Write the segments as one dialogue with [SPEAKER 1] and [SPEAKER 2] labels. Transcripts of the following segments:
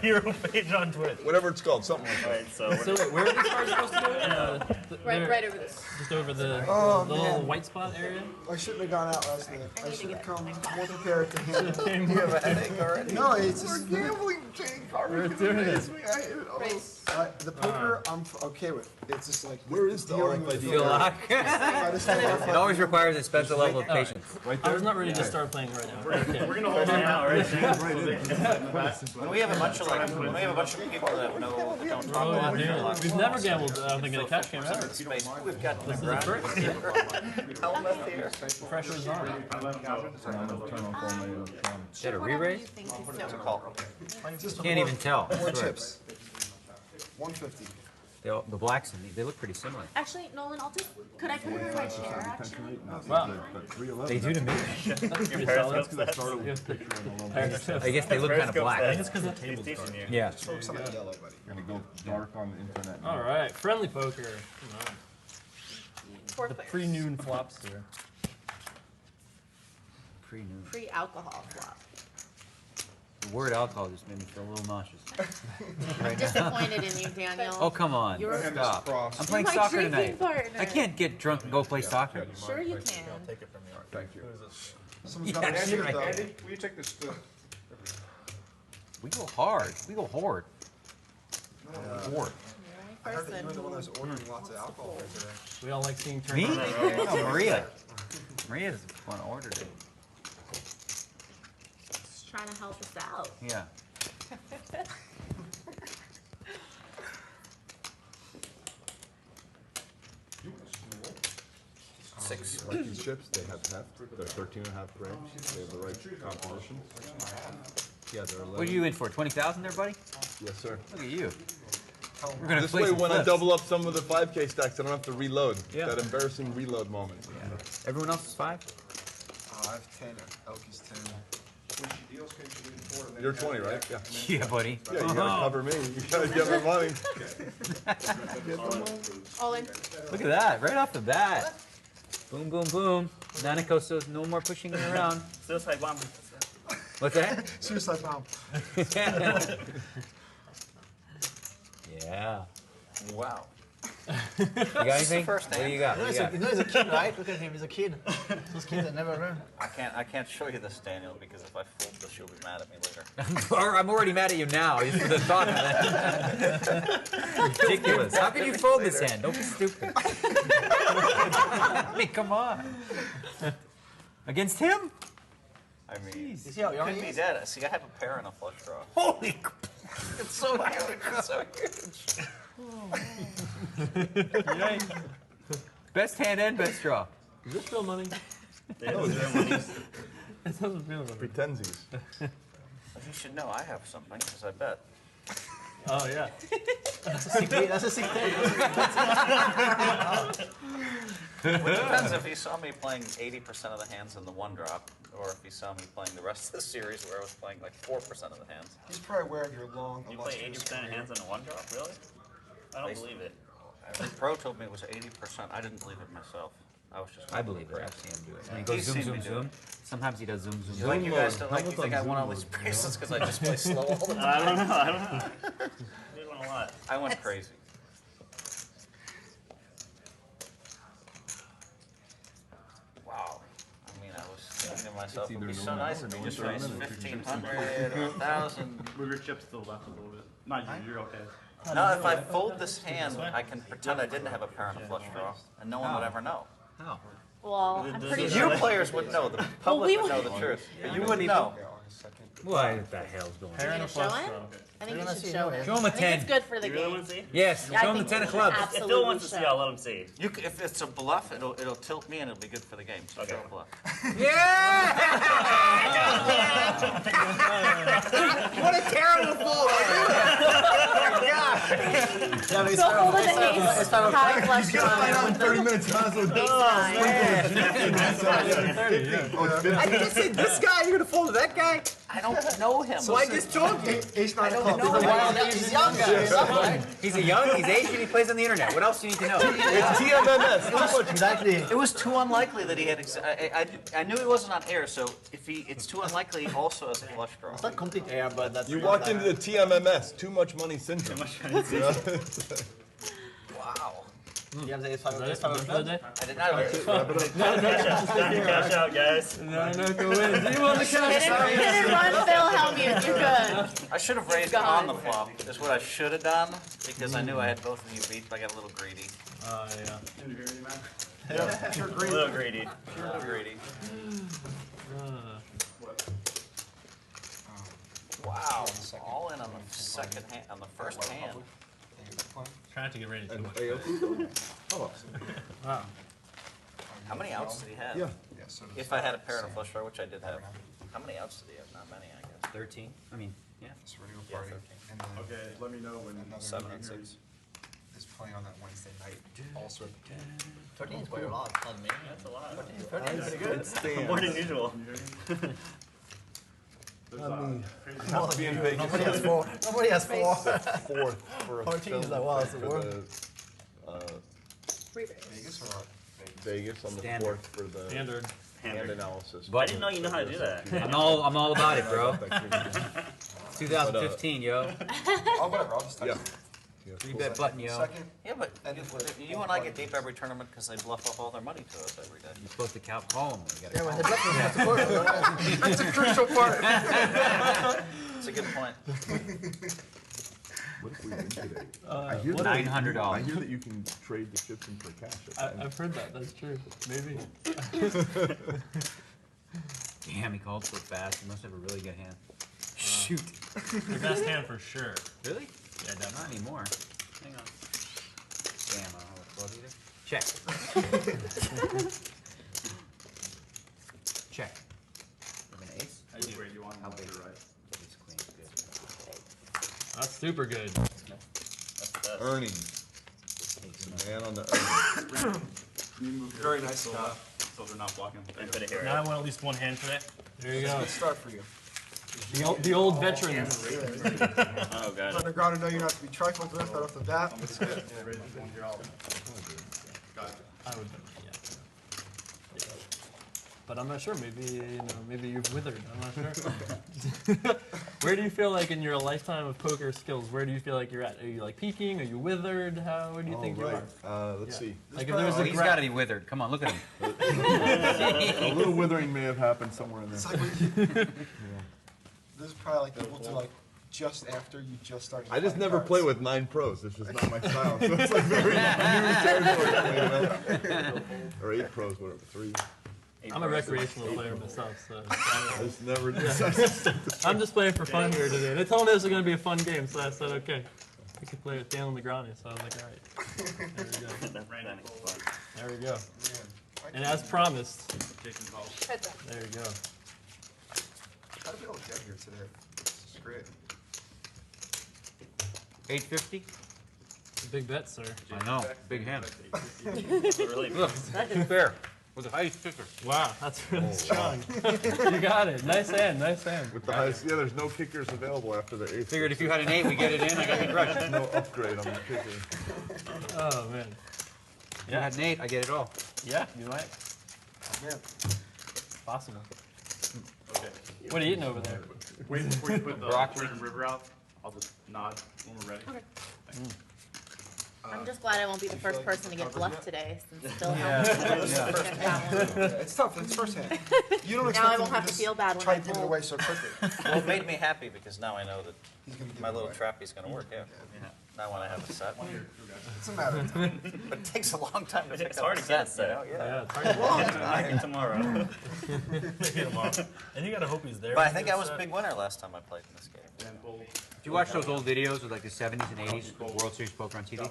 [SPEAKER 1] hero page on Twitch.
[SPEAKER 2] Whatever it's called, something like that.
[SPEAKER 1] Alright, so
[SPEAKER 3] So where are these cards supposed to go?
[SPEAKER 4] Right over this.
[SPEAKER 3] Just over the little white spot area?
[SPEAKER 5] I shouldn't have gone out last night. I should have come more prepared to handle it.
[SPEAKER 6] You have a headache already?
[SPEAKER 5] No, it's just
[SPEAKER 2] Gambling, Jane
[SPEAKER 3] We're doing it.
[SPEAKER 5] the poker. I'm okay with. It's just like
[SPEAKER 2] Where is the
[SPEAKER 5] dealing with
[SPEAKER 2] RFID?
[SPEAKER 6] Feel lock.
[SPEAKER 5] I just don't know if
[SPEAKER 6] It always requires a special level of patience.
[SPEAKER 2] Right
[SPEAKER 3] I
[SPEAKER 2] there?
[SPEAKER 3] was not ready to start playing right now. Okay.
[SPEAKER 1] we're gonna hold him out, right?
[SPEAKER 6] When we have a bunch of people that know don't talk a lot,
[SPEAKER 3] We've never gambled, I don't think, in a cash game ever.
[SPEAKER 6] space. We've got
[SPEAKER 3] This is the first.
[SPEAKER 6] Hellmuth here.
[SPEAKER 3] Pressure's on.
[SPEAKER 6] Is that a re-raise? It's a call. Can't even tell.
[SPEAKER 5] More chips. 150.
[SPEAKER 6] The blacks and they look pretty similar.
[SPEAKER 4] Actually, Nolan, could I put it in my chair, actually?
[SPEAKER 3] Wow.
[SPEAKER 6] They do to me.
[SPEAKER 1] Your periscope's
[SPEAKER 6] I guess they look kind of black.
[SPEAKER 3] I think it's because the table's dark.
[SPEAKER 6] Yeah.
[SPEAKER 5] Focus on the yellow, buddy.
[SPEAKER 2] You're gonna go dark on the internet.
[SPEAKER 3] All right, friendly poker. Come on.
[SPEAKER 4] Four
[SPEAKER 3] The
[SPEAKER 4] players.
[SPEAKER 3] pre-noon flops here.
[SPEAKER 6] Pre-noon.
[SPEAKER 4] Pre-alcohol flop.
[SPEAKER 6] The word alcohol just made me feel a little nauseous.
[SPEAKER 4] I'm disappointed in you, Daniel.
[SPEAKER 6] Oh, come on.
[SPEAKER 4] You're-
[SPEAKER 6] Stop. I'm playing
[SPEAKER 4] my
[SPEAKER 6] soccer
[SPEAKER 4] drinking
[SPEAKER 6] tonight.
[SPEAKER 4] partner.
[SPEAKER 6] I can't get drunk and go play soccer.
[SPEAKER 4] Sure you can.
[SPEAKER 1] Take it from me.
[SPEAKER 2] Thank you.
[SPEAKER 5] Someone's
[SPEAKER 6] Yeah,
[SPEAKER 5] got to
[SPEAKER 6] sure,
[SPEAKER 5] shoot though.
[SPEAKER 6] Andy.
[SPEAKER 2] Will you take this?
[SPEAKER 6] We go hard. We go hard. Hard.
[SPEAKER 5] I heard that you were the one
[SPEAKER 4] Person.
[SPEAKER 5] that was ordering lots of alcohol right today.
[SPEAKER 3] We all like seeing
[SPEAKER 6] Me?
[SPEAKER 3] tournaments.
[SPEAKER 6] No, Maria. Maria's the one that ordered it.
[SPEAKER 4] Just trying to help us out.
[SPEAKER 6] Yeah. Six.
[SPEAKER 2] Like these chips, they have heft. They're 13.5 grams. They have the right composition. Yeah, they're 11.
[SPEAKER 6] What are you in for? 20,000 there, buddy?
[SPEAKER 2] Yes, sir.
[SPEAKER 6] Look at you. We're gonna
[SPEAKER 2] This
[SPEAKER 6] play
[SPEAKER 2] way,
[SPEAKER 6] some
[SPEAKER 2] when I
[SPEAKER 6] flips.
[SPEAKER 2] double up some of the 5K stacks, I don't have to reload.
[SPEAKER 6] Yeah.
[SPEAKER 2] That embarrassing reload moment.
[SPEAKER 6] Yeah. Everyone else is 5?
[SPEAKER 5] I have 10. ElkY's 10.
[SPEAKER 2] You're 20, right? Yeah.
[SPEAKER 6] Yeah, buddy.
[SPEAKER 2] Yeah, you gotta cover me. You gotta get my money.
[SPEAKER 4] All in.
[SPEAKER 6] Look at that, right off the bat. Boom, boom, boom. Nanonoko says no more pushing it around.
[SPEAKER 1] Suicide bomb.
[SPEAKER 6] What's that?
[SPEAKER 5] Suicide bomb.
[SPEAKER 6] Yeah.
[SPEAKER 7] Wow.
[SPEAKER 6] You got anything?
[SPEAKER 7] first
[SPEAKER 6] What do you got?
[SPEAKER 7] You
[SPEAKER 6] What
[SPEAKER 7] know,
[SPEAKER 6] do you
[SPEAKER 7] he's a, you know he's a kid, right? Look at him, he's a kid. Those kids that never learn.
[SPEAKER 6] got?
[SPEAKER 7] I can't show you this, Daniel, because if I fold this, you'll be mad at me later.
[SPEAKER 6] I'm already mad at you now, just for the thought of it. Ridiculous. How can you fold this hand? Don't be stupid. I mean, come on. Against him?
[SPEAKER 7] I mean,
[SPEAKER 6] Jeez.
[SPEAKER 7] see how young he is? Dead. See, I have a pair and a flush draw.
[SPEAKER 6] Holy crap.
[SPEAKER 7] It's so huge. It's so huge.
[SPEAKER 6] Best hand and best draw.
[SPEAKER 3] Is this real money?
[SPEAKER 1] They have zero money.
[SPEAKER 3] It doesn't feel money.
[SPEAKER 2] Pretensies.
[SPEAKER 7] You should know I have something, because I bet.
[SPEAKER 3] Oh, yeah.
[SPEAKER 7] That's a secret. That's a secret. It depends if he saw me playing 80% of the hands in the one drop, or if he saw me playing the rest of the series where I was playing like 4% of the hands.
[SPEAKER 5] He's probably aware of your long,
[SPEAKER 1] You play
[SPEAKER 5] illustrious
[SPEAKER 1] 80% of hands on a one drop, really? I don't believe it.
[SPEAKER 7] The pro told me it was 80%. I didn't believe it myself. I was just.
[SPEAKER 6] I believe it. I've seen him do it. And he goes
[SPEAKER 7] He's
[SPEAKER 6] zoom,
[SPEAKER 7] seen
[SPEAKER 6] zoom,
[SPEAKER 7] me do
[SPEAKER 6] zoom. Sometimes he does zoom, zoom,
[SPEAKER 7] You
[SPEAKER 6] zoom.
[SPEAKER 7] like you guys don't like. You think I won all these bracelets because I just play slow all the time?
[SPEAKER 1] I don't know. You did one a lot.
[SPEAKER 7] I went crazy. Wow. I mean, I was thinking to myself, it would be so nice if he just raised 1,500 or 1,000.
[SPEAKER 1] Move your chips to the left a little bit. Not you, you're okay.
[SPEAKER 7] Now, if I fold this hand, I can pretend I didn't have a pair and a flush draw, and no one would ever know.
[SPEAKER 6] How?
[SPEAKER 4] Well, I'm pretty
[SPEAKER 1] Does-
[SPEAKER 4] sure.
[SPEAKER 7] You players would know. The public
[SPEAKER 4] we
[SPEAKER 7] would know
[SPEAKER 4] would-
[SPEAKER 7] the truth, but you wouldn't know.
[SPEAKER 6] What the hell's going
[SPEAKER 3] Pair
[SPEAKER 6] on?
[SPEAKER 3] and a
[SPEAKER 4] Show
[SPEAKER 3] flush
[SPEAKER 4] it?
[SPEAKER 3] draw.
[SPEAKER 4] I think you
[SPEAKER 7] Wanna
[SPEAKER 4] should
[SPEAKER 7] see
[SPEAKER 4] show
[SPEAKER 7] it?
[SPEAKER 4] it.
[SPEAKER 6] Show him a
[SPEAKER 4] I think
[SPEAKER 6] 10.
[SPEAKER 4] it's good for the
[SPEAKER 1] You really
[SPEAKER 4] game.
[SPEAKER 1] want to see?
[SPEAKER 6] Yes,
[SPEAKER 4] Yeah, I
[SPEAKER 6] show him the
[SPEAKER 4] think
[SPEAKER 6] 10
[SPEAKER 4] we
[SPEAKER 6] of
[SPEAKER 4] should
[SPEAKER 6] clubs.
[SPEAKER 1] If
[SPEAKER 4] absolutely
[SPEAKER 1] Phil wants to see,
[SPEAKER 4] show.
[SPEAKER 1] I'll let him see.
[SPEAKER 7] If it's a bluff, it'll tilt me and it'll be good for the game. So
[SPEAKER 1] Okay.
[SPEAKER 7] show a bluff.
[SPEAKER 6] Yeah! What a terrible fool!
[SPEAKER 4] So hold it ace, high flush draw with
[SPEAKER 2] 30
[SPEAKER 4] the
[SPEAKER 2] minutes, might as well do
[SPEAKER 4] ace nine.
[SPEAKER 2] it.
[SPEAKER 6] I just said this guy, you're gonna fold to that guy?
[SPEAKER 7] I don't know him.
[SPEAKER 6] So I just told you.
[SPEAKER 5] Ace nine
[SPEAKER 7] don't
[SPEAKER 5] o'clock.
[SPEAKER 7] know.
[SPEAKER 6] He's a wild
[SPEAKER 7] He's
[SPEAKER 6] Asian
[SPEAKER 7] young
[SPEAKER 6] young
[SPEAKER 7] guy.
[SPEAKER 6] guy. He's he's Asian, he plays on the internet. What else do you need to know?
[SPEAKER 2] It's TMMS.
[SPEAKER 5] Exactly.
[SPEAKER 7] It was too unlikely that he had. I knew he wasn't on air, so if it's too unlikely he also has a flush draw.
[SPEAKER 5] It's not complicated. Yeah, but that's.
[SPEAKER 2] You walked into the TMMS, too much money syndrome.
[SPEAKER 7] Wow.
[SPEAKER 5] You have the ace five.
[SPEAKER 3] Ready
[SPEAKER 5] Ace
[SPEAKER 3] for
[SPEAKER 5] five.
[SPEAKER 3] the day?
[SPEAKER 7] I did not.
[SPEAKER 1] Time to cash out, guys.
[SPEAKER 3] Nanonoko wins. You won the cash.
[SPEAKER 4] Hit and run, Phil Hellmuth. You're good.
[SPEAKER 7] I should have raised on the flop. Is what I should have done because I knew I had both of you beat. But I got a little greedy.
[SPEAKER 3] Oh yeah.
[SPEAKER 1] A little greedy.
[SPEAKER 7] A little greedy. Wow. All in on the second hand, on the first hand.
[SPEAKER 3] Trying to get ready to
[SPEAKER 2] And
[SPEAKER 3] much.
[SPEAKER 2] AOP? Oh,
[SPEAKER 3] Wow.
[SPEAKER 7] How many outs did he have?
[SPEAKER 2] yeah.
[SPEAKER 7] If I had a pair and a flush draw, which I did have. How many outs did he have? Not many, I guess.
[SPEAKER 6] 13. I mean, yeah.
[SPEAKER 8] This radio
[SPEAKER 7] Yeah,
[SPEAKER 8] party,
[SPEAKER 7] 13.
[SPEAKER 8] and then
[SPEAKER 2] Okay, let me know when.
[SPEAKER 8] another
[SPEAKER 7] 7
[SPEAKER 8] New
[SPEAKER 7] and
[SPEAKER 8] Year's
[SPEAKER 7] 6.
[SPEAKER 8] is playing on that Wednesday night. Also,
[SPEAKER 5] 13 is quite a lot. Not me.
[SPEAKER 1] That's a lot.
[SPEAKER 5] 13 is pretty good.
[SPEAKER 1] More than usual.
[SPEAKER 5] Nobody has four. Nobody has four.
[SPEAKER 2] Fourth for a
[SPEAKER 5] 14 is
[SPEAKER 2] film
[SPEAKER 5] like, wow, that's
[SPEAKER 2] for
[SPEAKER 5] the word.
[SPEAKER 8] Vegas or
[SPEAKER 2] Vegas on the
[SPEAKER 6] Standard.
[SPEAKER 2] fourth for the
[SPEAKER 3] Standard.
[SPEAKER 2] hand analysis.
[SPEAKER 1] I didn't know you know how to do that.
[SPEAKER 6] I'm all about it, bro. 2015, yo.
[SPEAKER 8] Oh, whatever. I'll just text
[SPEAKER 2] Yeah.
[SPEAKER 6] 3-bet button, yo.
[SPEAKER 8] Second.
[SPEAKER 7] Yeah, but you and I get deep every tournament because they bluff up all their money to us every day.
[SPEAKER 6] You're supposed to count home. You
[SPEAKER 5] Yeah,
[SPEAKER 6] gotta
[SPEAKER 5] when they bluff, you have to score. That's a crucial part.
[SPEAKER 7] It's a good point.
[SPEAKER 2] What if we win today?
[SPEAKER 3] What
[SPEAKER 2] that-
[SPEAKER 6] $900.
[SPEAKER 2] I hear that you can trade the chips in for cash. at the end.
[SPEAKER 3] I've heard that. That's true. Maybe.
[SPEAKER 6] Damn, he called so fast. He must have a really good hand. Shoot.
[SPEAKER 3] Your best hand for sure.
[SPEAKER 6] Really?
[SPEAKER 3] Yeah,
[SPEAKER 6] Not
[SPEAKER 3] definitely.
[SPEAKER 6] anymore.
[SPEAKER 1] Hang on.
[SPEAKER 6] Damn, I don't have a 12 either. Check. Check. With an ace?
[SPEAKER 1] I do. Wait, you want
[SPEAKER 6] How big?
[SPEAKER 1] right?
[SPEAKER 6] It's queen. Good.
[SPEAKER 3] That's super good.
[SPEAKER 1] That's the best.
[SPEAKER 2] Earnings. The man on the earnings.
[SPEAKER 8] Very nice stuff.
[SPEAKER 1] So they're not blocking. I'm gonna hear
[SPEAKER 3] Now I
[SPEAKER 1] it.
[SPEAKER 3] want at least one hand today. There you go.
[SPEAKER 8] Good start for you.
[SPEAKER 3] The old veterans.
[SPEAKER 1] Oh, god.
[SPEAKER 5] Underground, I know you're not to be trifled with right off the bat. It's good.
[SPEAKER 3] I would, yeah. But I'm not sure. Maybe maybe you've withered. I'm not sure. Where do you feel like in your lifetime of poker skills? Where do you feel like you're at? Are you like peaking? Are you withered? Where do you think you are?
[SPEAKER 2] Let's see.
[SPEAKER 3] Like if there was
[SPEAKER 6] Oh,
[SPEAKER 3] a
[SPEAKER 6] he's
[SPEAKER 3] graph.
[SPEAKER 6] got to be withered. Come on, look at him.
[SPEAKER 2] A little withering may have happened somewhere in there.
[SPEAKER 5] It's like when this is probably like equal to like just after you just started.
[SPEAKER 2] I just
[SPEAKER 5] playing
[SPEAKER 2] never
[SPEAKER 5] cards.
[SPEAKER 2] play with 9 pros. It's just not my style. So it's like very new territory. You know? Or 8 pros, whatever. 3.
[SPEAKER 3] I'm a recreational player myself, so
[SPEAKER 2] I just never.
[SPEAKER 3] I'm just playing for fun here today. They told me this was going to be a fun game, so I said okay. We could play with Dan Negreanu, so I was like, all right. There we go.
[SPEAKER 1] That brand is fun.
[SPEAKER 3] There we go. And as promised,
[SPEAKER 1] Jason calls.
[SPEAKER 3] there you go.
[SPEAKER 8] How did we all get here today? This is great.
[SPEAKER 6] 850?
[SPEAKER 3] Big bet, sir.
[SPEAKER 6] I know. Big hand.
[SPEAKER 1] Really?
[SPEAKER 6] Look, fair. With the highest kicker.
[SPEAKER 3] Wow, that's really strong. You got it. Nice hand, nice hand.
[SPEAKER 2] With the highest, yeah, there's no kickers available after the 8th.
[SPEAKER 6] Figured if you had an 8, we get it in. I got you crushed.
[SPEAKER 2] No upgrade on the kicker.
[SPEAKER 3] Oh, man.
[SPEAKER 6] If you had an 8, I get it all.
[SPEAKER 3] Yeah, you might.
[SPEAKER 5] Yeah.
[SPEAKER 3] Possible.
[SPEAKER 1] Okay.
[SPEAKER 3] What are you eating over there?
[SPEAKER 1] Wait before you put the
[SPEAKER 6] Broccoli.
[SPEAKER 1] Jordan River out. I'll just nod when we're ready.
[SPEAKER 4] I'm just glad I won't be the first person to get bluffed today, since still
[SPEAKER 3] Yeah.
[SPEAKER 5] It's tough. It's first hand. You don't expect
[SPEAKER 4] Now I
[SPEAKER 5] him
[SPEAKER 4] won't have to
[SPEAKER 5] just
[SPEAKER 4] feel bad when
[SPEAKER 5] try
[SPEAKER 4] I
[SPEAKER 5] to give it
[SPEAKER 4] fold.
[SPEAKER 5] away so quickly.
[SPEAKER 7] Well, it made me happy because now I know that
[SPEAKER 5] He's gonna give
[SPEAKER 7] my
[SPEAKER 5] it
[SPEAKER 7] little
[SPEAKER 5] away.
[SPEAKER 7] trappy's going to work, yeah. Now when I have a set.
[SPEAKER 5] It's a matter of time.
[SPEAKER 7] But it takes a long time to pick
[SPEAKER 1] It's
[SPEAKER 7] up
[SPEAKER 1] hard
[SPEAKER 7] a
[SPEAKER 1] to get a
[SPEAKER 7] set, you know?
[SPEAKER 1] set.
[SPEAKER 7] Yeah.
[SPEAKER 3] Yeah, it's hard to
[SPEAKER 1] I get tomorrow.
[SPEAKER 3] And you gotta hope he's there.
[SPEAKER 7] But I think I was a big winner last time I played in this game.
[SPEAKER 6] If you watch those old videos of like the 70s and 80s World Series poker on TV,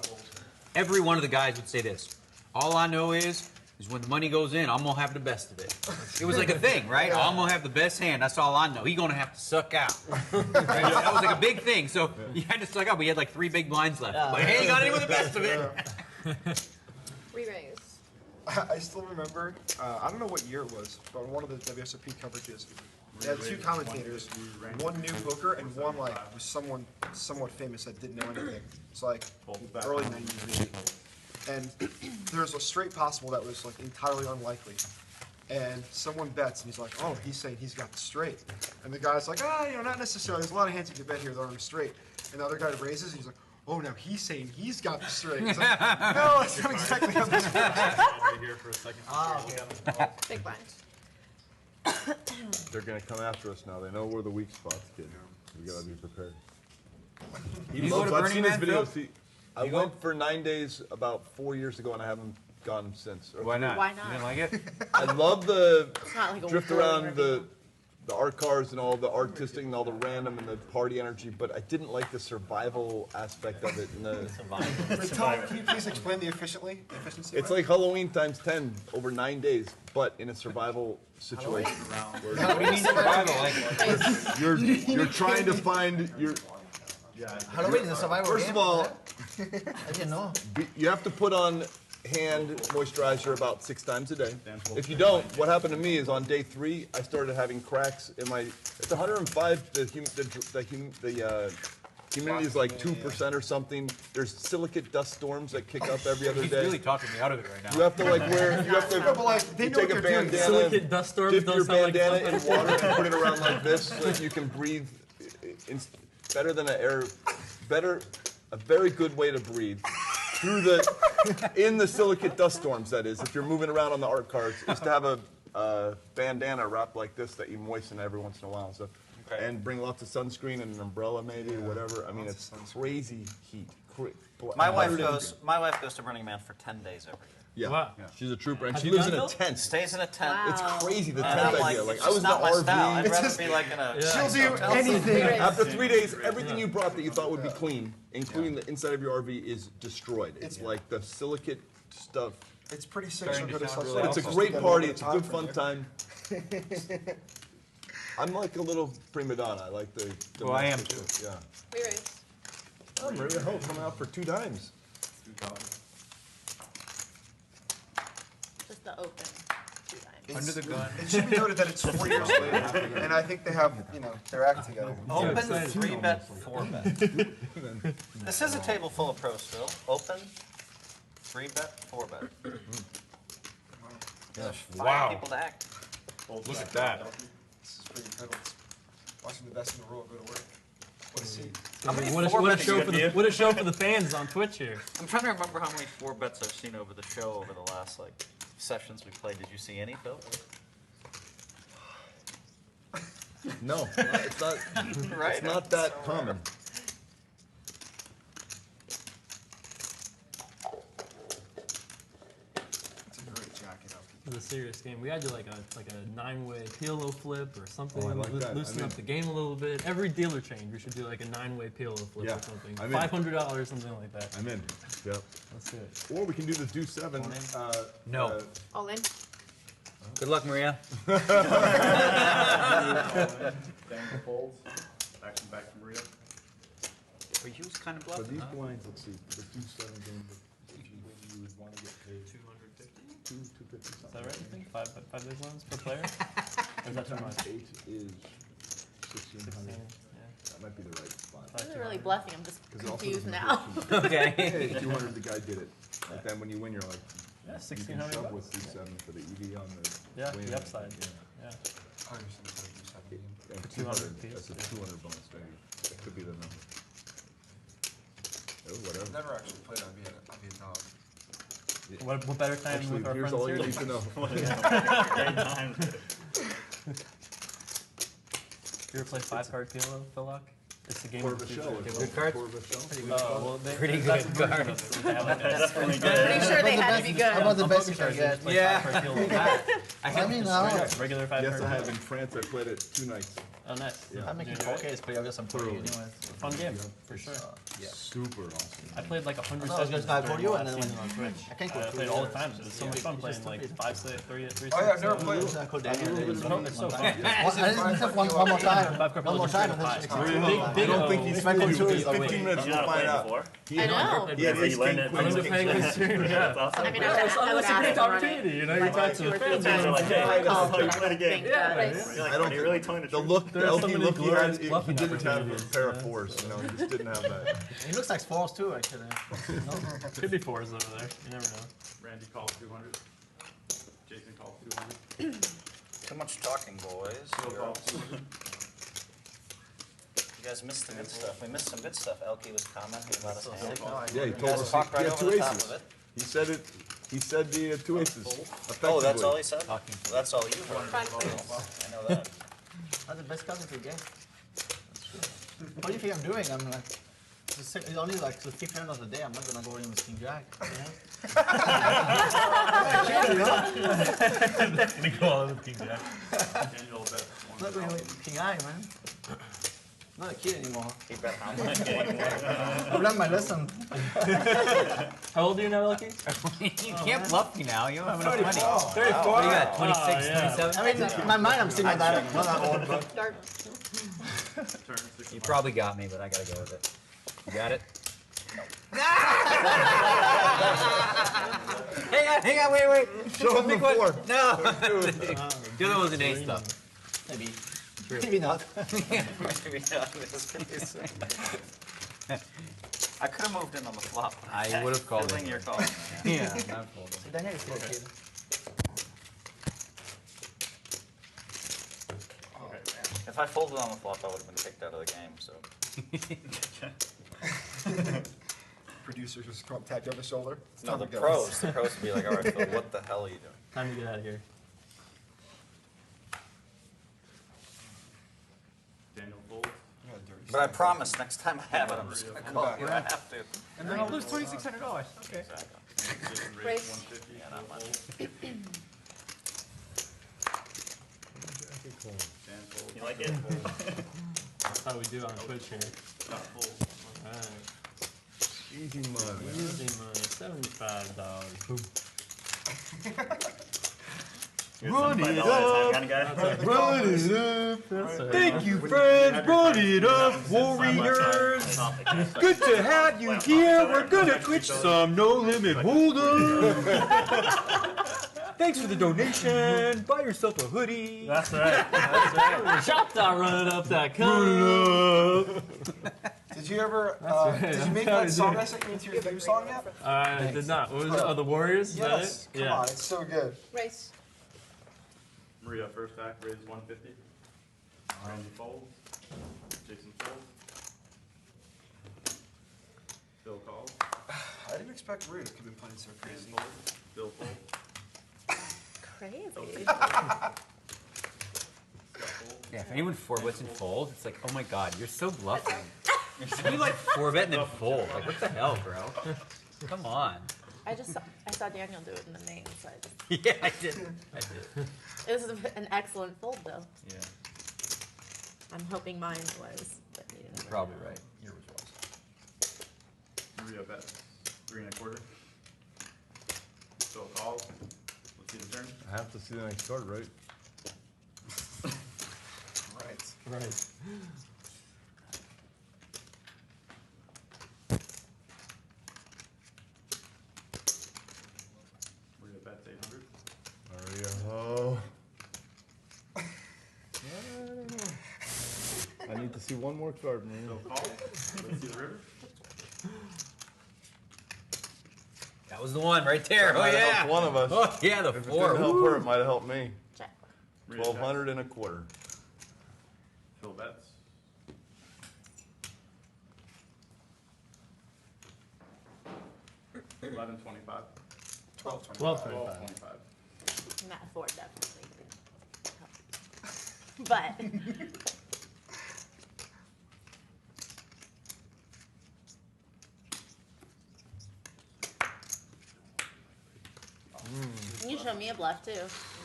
[SPEAKER 6] every one of the guys would say this. All I know is when the money goes in, I'm gonna have the best of it. It was like a thing, right? I'm gonna have the best hand. That's all I know. He's gonna have to suck out. Right? That was like a big thing. So you had to suck out. We had like 3 big blinds left. But hey, you got in with the best of it.
[SPEAKER 5] I still remember, I don't know what year it was, but one of the WSOP coverages, They had 2 commentators, one knew poker and one like was someone somewhat famous that didn't know anything. It's like early 90s maybe. And there's a straight possible that was like entirely unlikely. And someone bets and he's like, oh, he's saying he's got the straight. And the guy's like, not necessarily. There's a lot of hands you can bet here that aren't straight. And the other guy raises and he's like, oh, now he's saying he's got the straight. It's like, no, that's not exactly how this works.
[SPEAKER 1] I'll be here for a second.
[SPEAKER 8] okay.
[SPEAKER 4] Big blind.
[SPEAKER 2] They're gonna come after us now. They know we're the weak spots, kid. We gotta be prepared.
[SPEAKER 6] You go to
[SPEAKER 2] I've
[SPEAKER 6] Burning
[SPEAKER 2] seen this
[SPEAKER 6] Man,
[SPEAKER 2] video.
[SPEAKER 6] Phil?
[SPEAKER 2] See, I went for 9 days about 4 years ago, and I haven't gone since. Or
[SPEAKER 6] Why not?
[SPEAKER 4] Why
[SPEAKER 6] You
[SPEAKER 4] not?
[SPEAKER 6] didn't like it?
[SPEAKER 2] I love the
[SPEAKER 4] It's not like a
[SPEAKER 2] drift
[SPEAKER 4] whirling
[SPEAKER 2] around
[SPEAKER 4] review.
[SPEAKER 2] the art cars and all the artistic and all the random and the party energy, but I didn't like the survival aspect of it. And
[SPEAKER 5] But Tom, can you please explain the efficiency?
[SPEAKER 2] it's like Halloween times 10 over 9 days, but in a survival situation.
[SPEAKER 6] What do you mean survival? Like,
[SPEAKER 2] You're trying to find your.
[SPEAKER 8] Halloween is a survival
[SPEAKER 2] First
[SPEAKER 8] game.
[SPEAKER 2] of all,
[SPEAKER 8] I didn't know.
[SPEAKER 2] you have to put on hand moisturizer about 6 times a day. If you don't, what happened to me is on day 3, I started having cracks in my. It's 105. The humidity is like 2% or something. There's silicate dust storms that kick up every other
[SPEAKER 6] he's
[SPEAKER 2] day.
[SPEAKER 6] really talking me out of it right
[SPEAKER 2] You
[SPEAKER 6] now.
[SPEAKER 2] have to like wear. You have to.
[SPEAKER 5] No, but like, they
[SPEAKER 2] You
[SPEAKER 5] know
[SPEAKER 2] take
[SPEAKER 5] what
[SPEAKER 2] a
[SPEAKER 5] they're doing.
[SPEAKER 2] bandana,
[SPEAKER 3] Silicate dust storms
[SPEAKER 2] dip
[SPEAKER 3] don't
[SPEAKER 2] your
[SPEAKER 3] sound like
[SPEAKER 2] bandana in
[SPEAKER 3] fun.
[SPEAKER 2] water and put it around like this so that you can breathe. Better than a very good way to breathe through in the silicate dust storms. That is, if you're moving around on the art cars, is to have a bandana wrapped like this that you moisten every once in a while. So, and bring lots of sunscreen and an umbrella maybe, or whatever. I mean, it's crazy heat.
[SPEAKER 7] My wife goes to Burning Man for 10 days every year.
[SPEAKER 2] Yeah,
[SPEAKER 3] Wow.
[SPEAKER 2] she's a trooper, and
[SPEAKER 3] Have
[SPEAKER 2] she
[SPEAKER 3] you
[SPEAKER 2] lives in
[SPEAKER 3] gone,
[SPEAKER 2] a
[SPEAKER 3] Phil?
[SPEAKER 2] tent.
[SPEAKER 7] Stays in a tent.
[SPEAKER 4] Wow.
[SPEAKER 2] It's crazy, the
[SPEAKER 7] And
[SPEAKER 2] tent
[SPEAKER 7] I'm like,
[SPEAKER 2] idea. Like,
[SPEAKER 7] it's
[SPEAKER 2] I was
[SPEAKER 7] just
[SPEAKER 2] in the
[SPEAKER 7] not my style. I'd
[SPEAKER 2] RV.
[SPEAKER 7] rather be like in a.
[SPEAKER 5] She'll do
[SPEAKER 7] hotel.
[SPEAKER 5] anything.
[SPEAKER 2] After 3 days, everything you brought that you thought would be clean, including the inside of your RV, is destroyed. It's like the silicate stuff.
[SPEAKER 5] It's pretty sick. So good
[SPEAKER 2] But it's a great party. It's a good fun time. I'm like a little prima donna. I like the
[SPEAKER 6] Well, I am
[SPEAKER 2] message.
[SPEAKER 6] too.
[SPEAKER 2] Yeah.
[SPEAKER 4] We raise.
[SPEAKER 2] Oh, Maria Hope coming out for 2 times.
[SPEAKER 4] Just the open 2 times.
[SPEAKER 6] Under the gun.
[SPEAKER 5] It should be noted that it's 4 years later, and I think they have, their act together.
[SPEAKER 7] Open 3-bet, 4-bet. This is a table full of pros, Phil. Open 3-bet, 4-bet.
[SPEAKER 6] Wow.
[SPEAKER 7] 5 people to act.
[SPEAKER 6] Look at that.
[SPEAKER 5] This is pretty incredible. Watching the best in the world go to work. What a scene.
[SPEAKER 7] How many
[SPEAKER 3] What a
[SPEAKER 7] 4-bets
[SPEAKER 3] show for the what a show for the fans on Twitch here.
[SPEAKER 7] I'm trying to remember how many 4-bets I've seen over the show over the last sessions we played. Did you see any, Phil?
[SPEAKER 2] No, it's not.
[SPEAKER 7] Right?
[SPEAKER 2] It's not that common.
[SPEAKER 5] It's a great jacket up.
[SPEAKER 3] It was a serious game. We had to like a 9-way PLO flip or something.
[SPEAKER 2] Oh, I like that.
[SPEAKER 3] Loosen
[SPEAKER 2] I'm
[SPEAKER 3] up
[SPEAKER 2] in.
[SPEAKER 3] the game a little bit. Every dealer change, we should do like a 9-way PLO flip
[SPEAKER 2] Yeah,
[SPEAKER 3] or something.
[SPEAKER 2] I'm in.
[SPEAKER 3] $500, something like that.
[SPEAKER 2] I'm in. Yep.
[SPEAKER 3] Let's do it.
[SPEAKER 2] Or we can do the do 7.
[SPEAKER 6] No.
[SPEAKER 4] All in.
[SPEAKER 6] Good luck, Maria.
[SPEAKER 1] Down the folds. Action back to Maria.
[SPEAKER 7] Were you kind of
[SPEAKER 2] For
[SPEAKER 7] bluffing,
[SPEAKER 2] these
[SPEAKER 7] huh?
[SPEAKER 2] blinds, let's see. The do 7 game. If you win, you would want to get paid 250. 250.
[SPEAKER 3] Is that right? You think 5 big ones per player? Or is that too much?
[SPEAKER 2] 8 is 1600.
[SPEAKER 3] 16, yeah.
[SPEAKER 2] That might be the right spot.
[SPEAKER 4] This isn't really bluffing. I'm just
[SPEAKER 2] 'Cause it also
[SPEAKER 4] confused
[SPEAKER 2] doesn't
[SPEAKER 4] now.
[SPEAKER 2] hurt
[SPEAKER 6] Okay.
[SPEAKER 2] Hey, 200, the guy did it. But then when you win, you're like,
[SPEAKER 3] Yeah,
[SPEAKER 2] you can
[SPEAKER 3] 1,600
[SPEAKER 2] shove
[SPEAKER 3] bucks.
[SPEAKER 2] with D7 for the EV on the
[SPEAKER 3] Yeah,
[SPEAKER 2] win.
[SPEAKER 3] the upside.
[SPEAKER 2] Yeah.
[SPEAKER 3] Yeah.
[SPEAKER 5] Oh, you're saying it's like do 7 game.
[SPEAKER 2] And
[SPEAKER 3] 200
[SPEAKER 2] 200, that's a
[SPEAKER 3] piece,
[SPEAKER 2] 200 bonus maybe. That could be the number. Oh,
[SPEAKER 5] I've
[SPEAKER 2] whatever.
[SPEAKER 5] never actually played on being a dog.
[SPEAKER 3] What better time
[SPEAKER 2] Actually,
[SPEAKER 3] with our
[SPEAKER 2] here's
[SPEAKER 3] friends
[SPEAKER 2] all you
[SPEAKER 3] here?
[SPEAKER 2] need to know.
[SPEAKER 3] You ever play 5-card PLO, Phil Laak? It's a game
[SPEAKER 2] Quarter
[SPEAKER 3] of
[SPEAKER 2] of
[SPEAKER 3] the
[SPEAKER 2] a
[SPEAKER 3] future.
[SPEAKER 2] shell.
[SPEAKER 3] Give
[SPEAKER 6] Good
[SPEAKER 3] it-
[SPEAKER 6] card.
[SPEAKER 2] Quarter of a shell.
[SPEAKER 3] well,
[SPEAKER 6] Pretty
[SPEAKER 3] that's
[SPEAKER 6] good
[SPEAKER 3] a version
[SPEAKER 6] card.
[SPEAKER 3] of it. They have like a-
[SPEAKER 4] I'm pretty sure they had to be
[SPEAKER 8] How about
[SPEAKER 4] good.
[SPEAKER 8] the best you can
[SPEAKER 3] Just
[SPEAKER 8] get?
[SPEAKER 3] play
[SPEAKER 6] Yeah.
[SPEAKER 3] 5-card PLO.
[SPEAKER 8] I mean, now.
[SPEAKER 3] Regular 5-card
[SPEAKER 2] Yes, I have.
[SPEAKER 3] PLO.
[SPEAKER 2] In France, I played it 2 nights.
[SPEAKER 3] Oh, nice.
[SPEAKER 8] I'm making
[SPEAKER 3] Yeah.
[SPEAKER 8] poker is pretty obvious. I'm playing
[SPEAKER 2] Totally.
[SPEAKER 8] anyways.
[SPEAKER 3] Fun game, for sure.
[SPEAKER 2] Super awesome.
[SPEAKER 3] I played like 100
[SPEAKER 9] I was
[SPEAKER 3] sessions
[SPEAKER 9] gonna
[SPEAKER 3] during
[SPEAKER 9] call you
[SPEAKER 3] the
[SPEAKER 9] and
[SPEAKER 3] last
[SPEAKER 9] then
[SPEAKER 3] season on Twitch.
[SPEAKER 9] I can't
[SPEAKER 3] I
[SPEAKER 9] go
[SPEAKER 3] played all the time. It was so much fun playing like 5 6, 3
[SPEAKER 8] Oh yeah, I've never played.
[SPEAKER 3] It's so fun.
[SPEAKER 9] I didn't
[SPEAKER 3] Yeah.
[SPEAKER 9] one more time. One more time and then
[SPEAKER 3] Big-
[SPEAKER 9] it's
[SPEAKER 2] I
[SPEAKER 3] big
[SPEAKER 2] don't
[SPEAKER 3] O.
[SPEAKER 2] think he's
[SPEAKER 9] If I
[SPEAKER 2] fooled you.
[SPEAKER 9] consider
[SPEAKER 2] In
[SPEAKER 9] it, I'll
[SPEAKER 2] 15 minutes,
[SPEAKER 1] You
[SPEAKER 2] we'll
[SPEAKER 1] gotta play
[SPEAKER 2] find
[SPEAKER 1] it
[SPEAKER 2] out.
[SPEAKER 1] before.
[SPEAKER 4] I know.
[SPEAKER 2] He had
[SPEAKER 1] You
[SPEAKER 2] ace
[SPEAKER 1] learn
[SPEAKER 2] king
[SPEAKER 1] it.
[SPEAKER 3] I was
[SPEAKER 2] queen.
[SPEAKER 3] playing this stream, yeah.
[SPEAKER 4] I mean, I
[SPEAKER 3] It's
[SPEAKER 4] would
[SPEAKER 3] a
[SPEAKER 4] ask
[SPEAKER 3] great
[SPEAKER 4] to run
[SPEAKER 3] opportunity,
[SPEAKER 4] it.
[SPEAKER 3] you know, you talk to the fans.
[SPEAKER 1] Fans are like, hey,
[SPEAKER 4] Oh,
[SPEAKER 1] this is how you play the game.
[SPEAKER 4] think that is-
[SPEAKER 1] You're like,
[SPEAKER 2] I don't
[SPEAKER 1] are you really telling the
[SPEAKER 2] The
[SPEAKER 1] truth?
[SPEAKER 2] look, the
[SPEAKER 3] There's so
[SPEAKER 2] LT
[SPEAKER 3] many
[SPEAKER 2] look he had,
[SPEAKER 3] glorious
[SPEAKER 2] he
[SPEAKER 3] bluffing
[SPEAKER 2] didn't have a
[SPEAKER 3] opportunities,
[SPEAKER 2] pair of
[SPEAKER 3] yeah.
[SPEAKER 2] fours, you know, he just didn't have that.
[SPEAKER 9] It looks like falls too, actually.
[SPEAKER 3] Could be 4s over there. You never know.
[SPEAKER 1] Randy calls 200. Jason calls 200.
[SPEAKER 7] Too much talking, boys.
[SPEAKER 1] Phil calls 200.
[SPEAKER 7] You guys missed the good stuff. We missed some good stuff. ElkY was commenting about his hand.
[SPEAKER 2] Yeah, he
[SPEAKER 7] You
[SPEAKER 2] told
[SPEAKER 7] guys
[SPEAKER 2] us
[SPEAKER 7] talked
[SPEAKER 2] he
[SPEAKER 7] right
[SPEAKER 2] had
[SPEAKER 7] over
[SPEAKER 2] two
[SPEAKER 7] the top
[SPEAKER 2] aces.
[SPEAKER 7] of it.
[SPEAKER 2] He said it, he said the 2 aces.
[SPEAKER 7] Oh, that's all he
[SPEAKER 2] effectively.
[SPEAKER 7] said? Well, that's all you heard.
[SPEAKER 4] Five
[SPEAKER 7] Oh,
[SPEAKER 4] points.
[SPEAKER 7] well, I know that.
[SPEAKER 9] That's the best cousin to get. What do you think I'm doing? I'm like, it's only like the 5th hand of the day. I'm not gonna go in with King Jack.
[SPEAKER 3] Gonna go all in with King Jack.
[SPEAKER 1] Daniel bet
[SPEAKER 9] I'm not going with King I, man. I'm not a kid anymore.
[SPEAKER 7] He bet how much?
[SPEAKER 9] I've learned my lesson.
[SPEAKER 3] How old are you now, Lucky?
[SPEAKER 6] You can't bluff me now. You don't have enough money.
[SPEAKER 3] 34.
[SPEAKER 6] What do you got? 26,
[SPEAKER 3] yeah.
[SPEAKER 6] 27?
[SPEAKER 9] I mean, in my mind, I'm still not that old, but
[SPEAKER 4] Start.
[SPEAKER 1] turn 65.
[SPEAKER 6] You probably got me, but I gotta go with it. You got it? Hang on, wait.
[SPEAKER 2] Show him the
[SPEAKER 6] Big one.
[SPEAKER 2] 4.
[SPEAKER 6] No. The other one's an ace, though.
[SPEAKER 9] maybe. Maybe not.
[SPEAKER 7] Maybe not in this case. I could have moved in on the flop.
[SPEAKER 6] I would have called
[SPEAKER 7] Feeling
[SPEAKER 6] it.
[SPEAKER 7] your call.
[SPEAKER 6] Yeah, not folding.
[SPEAKER 9] Daniel is still a kid.
[SPEAKER 7] If I folded on the flop, I would have been kicked out of the game, so.
[SPEAKER 5] Producer just tapped you on the shoulder. It's
[SPEAKER 7] No,
[SPEAKER 5] time
[SPEAKER 7] the
[SPEAKER 5] to go.
[SPEAKER 7] pros would be like, all right, Phil, what the hell are you doing?
[SPEAKER 3] Time to get out of here.
[SPEAKER 1] Daniel folds.
[SPEAKER 7] But I promise, next time I have it, I'm just gonna call you. I have to.
[SPEAKER 6] And then I'll lose $2,600. Okay.
[SPEAKER 1] Jason
[SPEAKER 4] Raise.
[SPEAKER 1] raised 150.
[SPEAKER 7] Yeah, not much.
[SPEAKER 1] Dan folds.
[SPEAKER 7] You like it?
[SPEAKER 3] That's how we do on Twitch here.
[SPEAKER 1] Not fold.
[SPEAKER 3] Alright.
[SPEAKER 2] Easy money.
[SPEAKER 3] Easy money. $75. Boom.
[SPEAKER 1] Run it up. Kind of guy.
[SPEAKER 2] Run it up.
[SPEAKER 3] Thank
[SPEAKER 2] you, friends. Run it up, warriors. Good to have you here. We're gonna twitch some No Limit Holdem. Thanks for the donation. Buy yourself a hoodie.
[SPEAKER 3] That's right. That's right. Shop.runitup.com.
[SPEAKER 5] Did you ever,
[SPEAKER 3] right,
[SPEAKER 5] did you
[SPEAKER 3] that's
[SPEAKER 5] make
[SPEAKER 3] how
[SPEAKER 5] that
[SPEAKER 3] we
[SPEAKER 5] song
[SPEAKER 3] do
[SPEAKER 5] I sent you into your theme song yet?
[SPEAKER 3] I did not. What was it? Oh, the Warriors? Is
[SPEAKER 5] Yes,
[SPEAKER 3] that it?
[SPEAKER 5] come on, it's so good.
[SPEAKER 4] Race.
[SPEAKER 1] Maria first stack raises 150. Randy folds. Jason folds. Phil calls.
[SPEAKER 5] I didn't expect Maria to come in playing so
[SPEAKER 1] Dan
[SPEAKER 5] crazy.
[SPEAKER 1] folds. Phil folds.
[SPEAKER 4] Crazy.
[SPEAKER 1] Scott folds.
[SPEAKER 6] Yeah, if anyone 4-bets and folds, it's like, oh my god, you're so bluffing. You like 4-bet and then fold. Like, what the hell, bro? Come on.
[SPEAKER 4] I saw Daniel do it in the main, so I just.
[SPEAKER 6] Yeah, I did.
[SPEAKER 4] It was an excellent fold, though.
[SPEAKER 6] Yeah,
[SPEAKER 4] I'm hoping mine was, but you never know.
[SPEAKER 6] probably right. Yours was.
[SPEAKER 1] Maria bets 3 1/4. Phil calls. Let's see the turn.
[SPEAKER 2] I have to see the next card, right?
[SPEAKER 5] Right.
[SPEAKER 3] Right.
[SPEAKER 1] Maria bets 800.
[SPEAKER 2] Maria, oh. I need to see one more card, man.
[SPEAKER 1] Phil calls. Let's see the river.
[SPEAKER 6] That was the one right there. Oh
[SPEAKER 2] Might have
[SPEAKER 6] yeah.
[SPEAKER 2] helped one of us.
[SPEAKER 6] Oh yeah, the
[SPEAKER 2] If it
[SPEAKER 6] 4.
[SPEAKER 2] didn't help
[SPEAKER 6] Woo.
[SPEAKER 2] her, it might have helped me.
[SPEAKER 4] Check.
[SPEAKER 1] Maria checks.
[SPEAKER 2] 1,200 1/4.
[SPEAKER 1] Phil bets. $11.25.
[SPEAKER 3] 12.25.
[SPEAKER 1] $12.25.
[SPEAKER 4] And that 4 definitely didn't help. But. You can show me a bluff, too.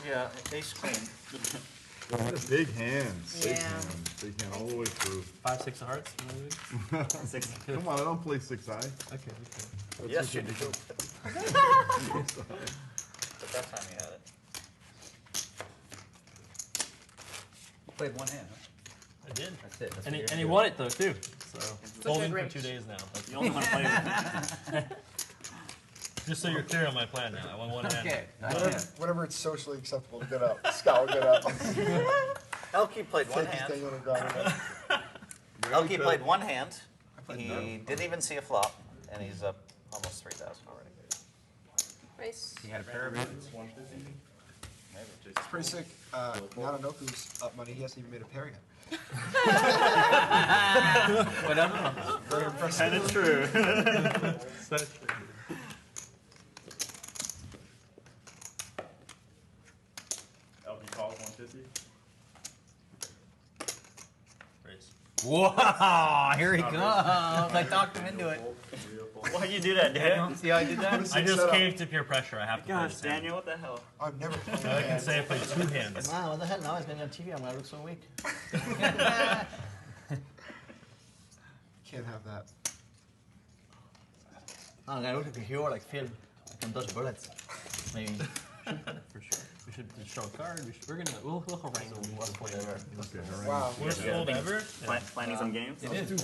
[SPEAKER 7] Yeah, ace queen.
[SPEAKER 2] Big hands. Big
[SPEAKER 4] Yeah.
[SPEAKER 2] hands. Big hand all the way through.
[SPEAKER 3] 5, 6 of hearts. Maybe?
[SPEAKER 2] Come on, I don't play 6-eye.
[SPEAKER 3] Okay.
[SPEAKER 7] Yes, you do. But that time you had it.
[SPEAKER 6] You played one hand, huh?
[SPEAKER 3] I did.
[SPEAKER 6] That's it. That's
[SPEAKER 3] And
[SPEAKER 6] what
[SPEAKER 3] he,
[SPEAKER 6] you're
[SPEAKER 3] and he
[SPEAKER 6] doing.
[SPEAKER 3] won it though too. So
[SPEAKER 4] a
[SPEAKER 3] holding
[SPEAKER 4] good
[SPEAKER 3] for
[SPEAKER 4] range.
[SPEAKER 3] 2 days now. That's
[SPEAKER 7] You only want to play with
[SPEAKER 3] just so you're clear on my plan now. I want one hand.
[SPEAKER 6] Okay.
[SPEAKER 5] Whenever it's socially acceptable to get up, Scott will get up.
[SPEAKER 7] ElkY played one
[SPEAKER 5] Take his
[SPEAKER 7] hand.
[SPEAKER 5] thing and grab it up.
[SPEAKER 7] ElkY played one hand. He didn't even see a flop, and he's up almost 3,000 already.
[SPEAKER 4] Nice.
[SPEAKER 6] He had a pair of hands.
[SPEAKER 7] Maybe.
[SPEAKER 5] It's pretty sick. Nanonoku's up money. He hasn't even made a pair yet.
[SPEAKER 6] Whatever.
[SPEAKER 5] Very impressive.
[SPEAKER 1] And it's true.
[SPEAKER 3] So true.
[SPEAKER 1] ElkY calls 150.
[SPEAKER 3] Raise.
[SPEAKER 6] Wow, here he comes. I talked him into it.
[SPEAKER 7] Why'd you do that, Daniel?
[SPEAKER 6] See how I did that?
[SPEAKER 3] I just caved to peer pressure. I have to play
[SPEAKER 7] Gosh,
[SPEAKER 3] this hand.
[SPEAKER 7] Daniel, what the hell?
[SPEAKER 5] I've never played
[SPEAKER 3] I can say I played 2 hands.
[SPEAKER 9] Man, what the hell? Now it's going on TV. I'm going to look so weak.
[SPEAKER 5] Can't have that.
[SPEAKER 9] I'm going to look like a hero, like Phil. I can dodge bullets. Maybe.
[SPEAKER 3] For sure. We should just show a card. We'll harangue them.
[SPEAKER 5] Wow.
[SPEAKER 3] Worst fold ever?
[SPEAKER 7] Planning some games?
[SPEAKER 3] It is.
[SPEAKER 9] These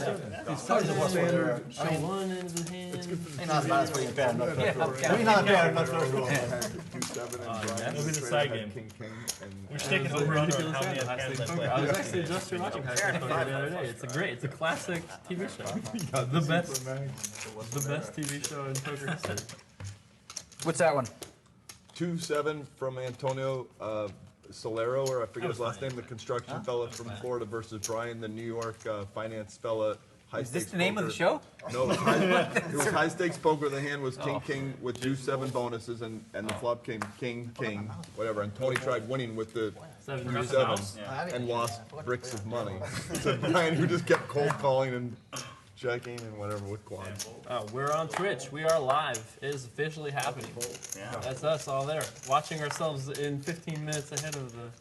[SPEAKER 9] cards are worse for their.
[SPEAKER 3] Show one into the hand.
[SPEAKER 9] Ain't not as bad as for your pair, not
[SPEAKER 6] Yeah,
[SPEAKER 9] first
[SPEAKER 6] yeah.
[SPEAKER 9] row. Maybe not a pair, not first row.
[SPEAKER 2] 2-7 and Brian.
[SPEAKER 3] It'll be the side game.
[SPEAKER 2] King, and
[SPEAKER 3] We're sticking over under on how many hands I play. I was actually just watching Poker the other day. It's a classic TV show. The best TV show in poker history.
[SPEAKER 6] What's that one?
[SPEAKER 2] 2-7 from Antonio Solero, or I forget his last name, the construction fella from Florida versus Brian, the New York finance fella. High
[SPEAKER 6] Is this
[SPEAKER 2] stakes
[SPEAKER 6] the name of the
[SPEAKER 2] poker.
[SPEAKER 6] show?
[SPEAKER 2] No, it was high stakes poker. The hand was king with deuce 7 bonuses, and the flop came king, whatever. And Tony tried winning with the 3-7 and lost bricks of money. So Brian, who just kept cold calling and checking and whatever with quad.
[SPEAKER 3] We're on Twitch. We are live. It is officially happening.
[SPEAKER 7] Yeah.
[SPEAKER 3] That's us all there, watching ourselves in 15 minutes ahead of the.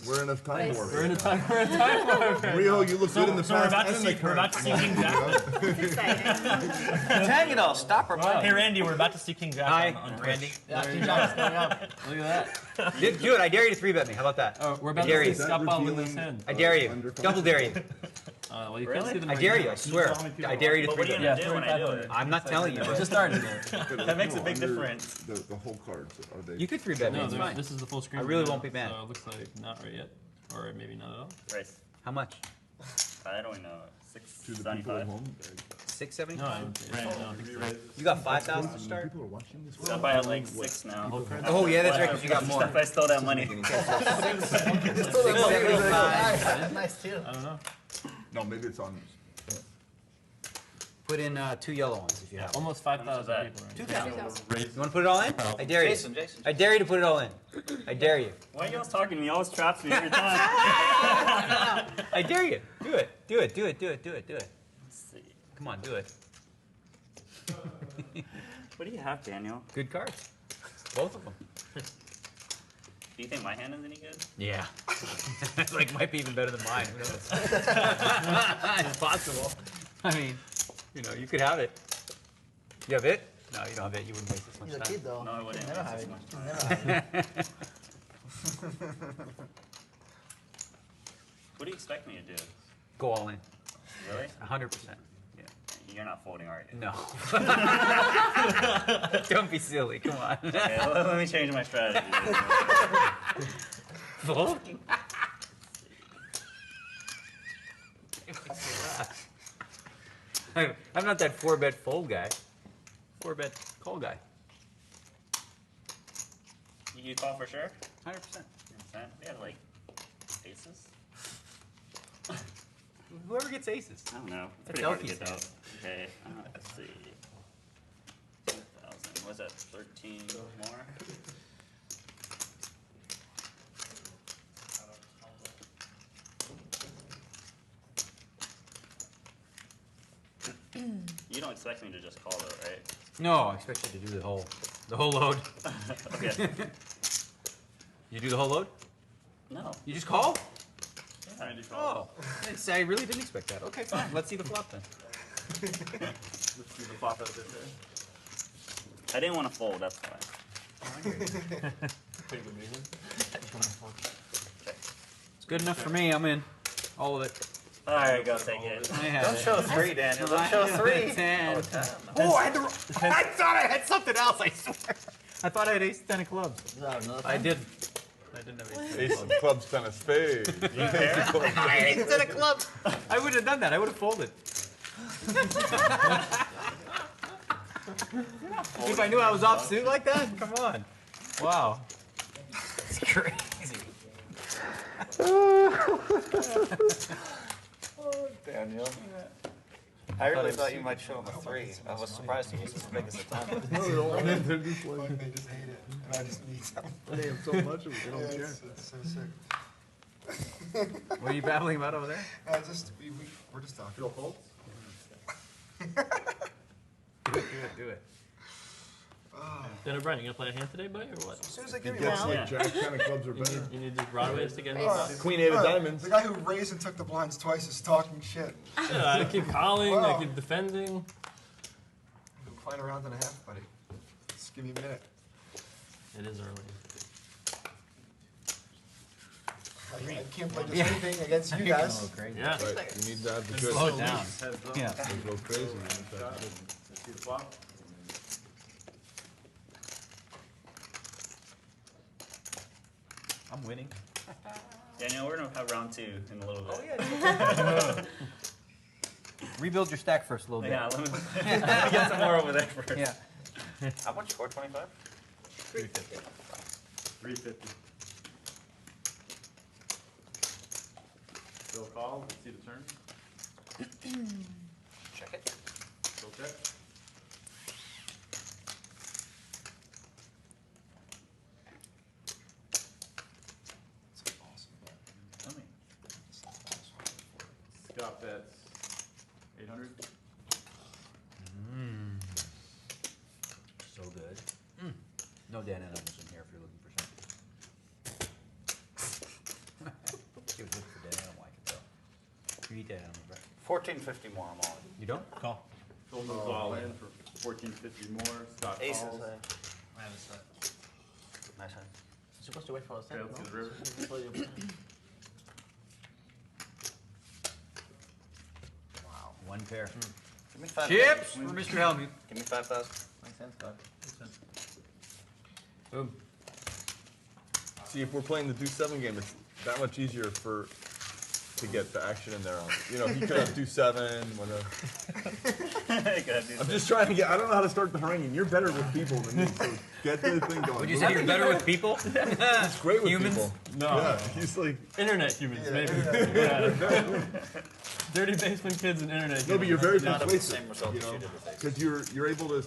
[SPEAKER 2] We're in a time warp.
[SPEAKER 3] We're in a time warp.
[SPEAKER 2] Rio, you look good in the
[SPEAKER 3] So we're
[SPEAKER 2] past
[SPEAKER 3] about to
[SPEAKER 2] and in
[SPEAKER 3] see.
[SPEAKER 2] the
[SPEAKER 3] We're about to see King Jack.
[SPEAKER 4] It's exciting.
[SPEAKER 7] Dang it all, stop reminding
[SPEAKER 3] Hey Randy, we're about to see King Jack
[SPEAKER 6] Hi,
[SPEAKER 3] on Twitch.
[SPEAKER 6] Randy.
[SPEAKER 9] Yeah, King Jack's going up.
[SPEAKER 3] Look at that.
[SPEAKER 6] Do it. I dare you to 3-bet me. How about that?
[SPEAKER 3] We're about
[SPEAKER 6] dare
[SPEAKER 3] to
[SPEAKER 6] you.
[SPEAKER 3] see Scott Ball with his hand.
[SPEAKER 6] I dare you. Double dare you.
[SPEAKER 3] Well, you can't see them
[SPEAKER 6] I
[SPEAKER 3] right
[SPEAKER 6] dare
[SPEAKER 3] now.
[SPEAKER 6] you. I swear. I dare you to
[SPEAKER 7] But what are
[SPEAKER 6] 3-bet
[SPEAKER 7] you
[SPEAKER 6] me.
[SPEAKER 3] Yeah,
[SPEAKER 7] gonna do when I do
[SPEAKER 3] 3,500.
[SPEAKER 7] it?
[SPEAKER 6] I'm not telling you.
[SPEAKER 3] We just started.
[SPEAKER 7] That makes a big difference.
[SPEAKER 2] The whole cards, are they?
[SPEAKER 6] You could 3-bet me.
[SPEAKER 3] No,
[SPEAKER 6] It's fine.
[SPEAKER 3] this is the full screen.
[SPEAKER 6] I really won't be mad.
[SPEAKER 3] So it looks like not right yet, or maybe not at all.
[SPEAKER 7] Right.
[SPEAKER 6] How much?
[SPEAKER 7] I don't know.
[SPEAKER 2] To the people at
[SPEAKER 7] 675.
[SPEAKER 2] home?
[SPEAKER 6] 670?
[SPEAKER 3] No, I don't think so.
[SPEAKER 6] You got 5,000 to start?
[SPEAKER 2] People are watching this.
[SPEAKER 7] Up by like 6 now.
[SPEAKER 6] Oh yeah, that's right. Because you got more.
[SPEAKER 7] If I stole that money.
[SPEAKER 6] 675.
[SPEAKER 9] Nice too.
[SPEAKER 3] I don't know.
[SPEAKER 2] No, maybe it's on.
[SPEAKER 6] Put in 2 yellow ones if you have.
[SPEAKER 3] Almost 5,000 people. Right now.
[SPEAKER 6] 2,000. You want to put it all in? I dare you.
[SPEAKER 7] Jason.
[SPEAKER 6] I dare you to put it all in. I dare you.
[SPEAKER 7] Why are you always talking to me? You always traps me every time.
[SPEAKER 6] I dare you. Do it. Do it. Do it. Do it. Do it. Do it.
[SPEAKER 7] Let's see.
[SPEAKER 6] Come on, do it.
[SPEAKER 7] What do you have, Daniel?
[SPEAKER 6] Good cards. Both of them.
[SPEAKER 7] Do you think my hand is any good?
[SPEAKER 6] Yeah. Like, might be even better than mine. Who knows? It's possible. I mean, you could have it. You have it? No, you don't have it. You wouldn't waste this much
[SPEAKER 9] He's a
[SPEAKER 6] time.
[SPEAKER 9] kid though.
[SPEAKER 7] No, I wouldn't.
[SPEAKER 9] Never have
[SPEAKER 7] It's
[SPEAKER 9] it.
[SPEAKER 7] much
[SPEAKER 9] He's
[SPEAKER 7] fun.
[SPEAKER 9] never have it.
[SPEAKER 7] What do you expect me to do?
[SPEAKER 6] Go all in.
[SPEAKER 7] Really?
[SPEAKER 6] 100%. Yeah.
[SPEAKER 7] You're not folding, are you?
[SPEAKER 6] No. Don't be silly. Come on.
[SPEAKER 7] Okay, let me change my strategy.
[SPEAKER 6] Fold? I'm not that 4-bet fold guy. 4-bet call guy.
[SPEAKER 7] You call for sure?
[SPEAKER 6] 100%.
[SPEAKER 7] We have like aces?
[SPEAKER 6] Whoever gets aces.
[SPEAKER 7] I don't know. It's
[SPEAKER 6] That's
[SPEAKER 7] pretty hard to
[SPEAKER 6] ElkY's
[SPEAKER 7] get out. Okay, let's see. 2,000. What's that? 13 more? You don't expect me to just call though, right?
[SPEAKER 6] No, I expect you to do the whole load.
[SPEAKER 7] Okay.
[SPEAKER 6] You do the whole load?
[SPEAKER 7] No.
[SPEAKER 6] You just call?
[SPEAKER 1] Randy calls.
[SPEAKER 6] I really didn't expect that. Okay, fine. Let's see the flop then.
[SPEAKER 1] Let's see the flop out there.
[SPEAKER 7] I didn't want to fold, that's why.
[SPEAKER 3] Pretty good reason.
[SPEAKER 6] It's good enough for me. I'm in. All of it.
[SPEAKER 7] Alright, go take it.
[SPEAKER 6] I have
[SPEAKER 7] Don't
[SPEAKER 6] it.
[SPEAKER 7] show 3, Daniel. Don't show 3.
[SPEAKER 6] 10.
[SPEAKER 7] Oh, 10.
[SPEAKER 6] Oh, I had I thought I had something else, I swear. I thought I had ace 10 of clubs.
[SPEAKER 9] Is that another
[SPEAKER 6] I
[SPEAKER 9] thing?
[SPEAKER 6] didn't. I didn't have ace 10.
[SPEAKER 2] Ace of clubs, 10 of spades.
[SPEAKER 6] I had ace 10 of clubs. I would have done that. I would have folded. If I knew I was off suit like that, come on. Wow. It's crazy.
[SPEAKER 7] Daniel. I really thought you might show him a 3. I was surprised he was as big as a 10.
[SPEAKER 8] They just hate it. And I just need some.
[SPEAKER 2] They have so much of it, they don't care.
[SPEAKER 8] It's so sick.
[SPEAKER 6] What are you babbling about over there?
[SPEAKER 8] We're just talking.
[SPEAKER 1] Feel fold?
[SPEAKER 6] Do it.
[SPEAKER 3] Then Brian, you gonna play a hand today, buddy, or what?
[SPEAKER 8] As soon as they
[SPEAKER 2] He
[SPEAKER 8] give me
[SPEAKER 2] gets
[SPEAKER 8] one.
[SPEAKER 2] like jack 10 of clubs or better.
[SPEAKER 3] You need the broadways to get
[SPEAKER 2] Queen 8 of
[SPEAKER 8] Look,
[SPEAKER 2] diamonds.
[SPEAKER 8] The guy who raised and took the blinds twice is talking shit.
[SPEAKER 3] Yeah, I keep calling, I
[SPEAKER 8] Wow.
[SPEAKER 3] keep defending.
[SPEAKER 8] I'm playing a round and a half, buddy. Just give me a minute.
[SPEAKER 3] It is early.
[SPEAKER 8] I can't play just anything against you guys.
[SPEAKER 3] Yeah.
[SPEAKER 2] Right, you need to have the good.
[SPEAKER 6] Slow it down.
[SPEAKER 1] Heads up.
[SPEAKER 6] Yeah.
[SPEAKER 2] Don't go crazy.
[SPEAKER 1] Let's see the flop.
[SPEAKER 6] I'm winning.
[SPEAKER 7] Daniel, we're going to have round 2 in a little bit.
[SPEAKER 6] Rebuild your stack first a little bit.
[SPEAKER 7] Yeah, let me get some more over there first.
[SPEAKER 6] Yeah.
[SPEAKER 7] How much? 425?
[SPEAKER 1] 350. Still call. Let's see the turn.
[SPEAKER 7] Check it.
[SPEAKER 1] Still check.
[SPEAKER 7] Let me.
[SPEAKER 1] Scott bets 800.
[SPEAKER 6] So good. No Dan and Elvis in here if you're looking for something. Give it for Dan. I don't like it though. You eat that animal, right?
[SPEAKER 7] 1450 more, I'm all in.
[SPEAKER 6] You don't?
[SPEAKER 3] Call.
[SPEAKER 1] Phil moves all in for 1450 more. Scott
[SPEAKER 7] Aces.
[SPEAKER 1] calls.
[SPEAKER 9] I have a set.
[SPEAKER 7] Nice hand.
[SPEAKER 9] You're supposed to wait for a set,
[SPEAKER 1] Okay, let's
[SPEAKER 9] no?
[SPEAKER 1] see the river.
[SPEAKER 9] Before you-
[SPEAKER 6] Wow. One pair.
[SPEAKER 7] Give me 5,000.
[SPEAKER 6] Chips for Mr. Hellmuth.
[SPEAKER 7] Give me 5,000.
[SPEAKER 9] Makes sense, God. Makes sense.
[SPEAKER 6] Boom.
[SPEAKER 2] See, if we're playing the do-7 game, it's that much easier to get the action in there. You know, he could have do-7, whatever.
[SPEAKER 7] Go ahead, do
[SPEAKER 2] I'm just trying to get, I don't know how to start the haranguing. You're better with people than me, so get the thing going.
[SPEAKER 6] Would you say you're better with people?
[SPEAKER 2] He's great with
[SPEAKER 6] Humans?
[SPEAKER 2] people.
[SPEAKER 3] No.
[SPEAKER 2] Yeah, he's like,
[SPEAKER 3] Internet humans, maybe. Yeah. Dirty basement kids and internet humans.
[SPEAKER 2] no, but you're very
[SPEAKER 7] Not the
[SPEAKER 2] persuasive,
[SPEAKER 7] same result
[SPEAKER 2] you
[SPEAKER 7] as
[SPEAKER 2] know,
[SPEAKER 7] you did with aces.
[SPEAKER 2] because you're able to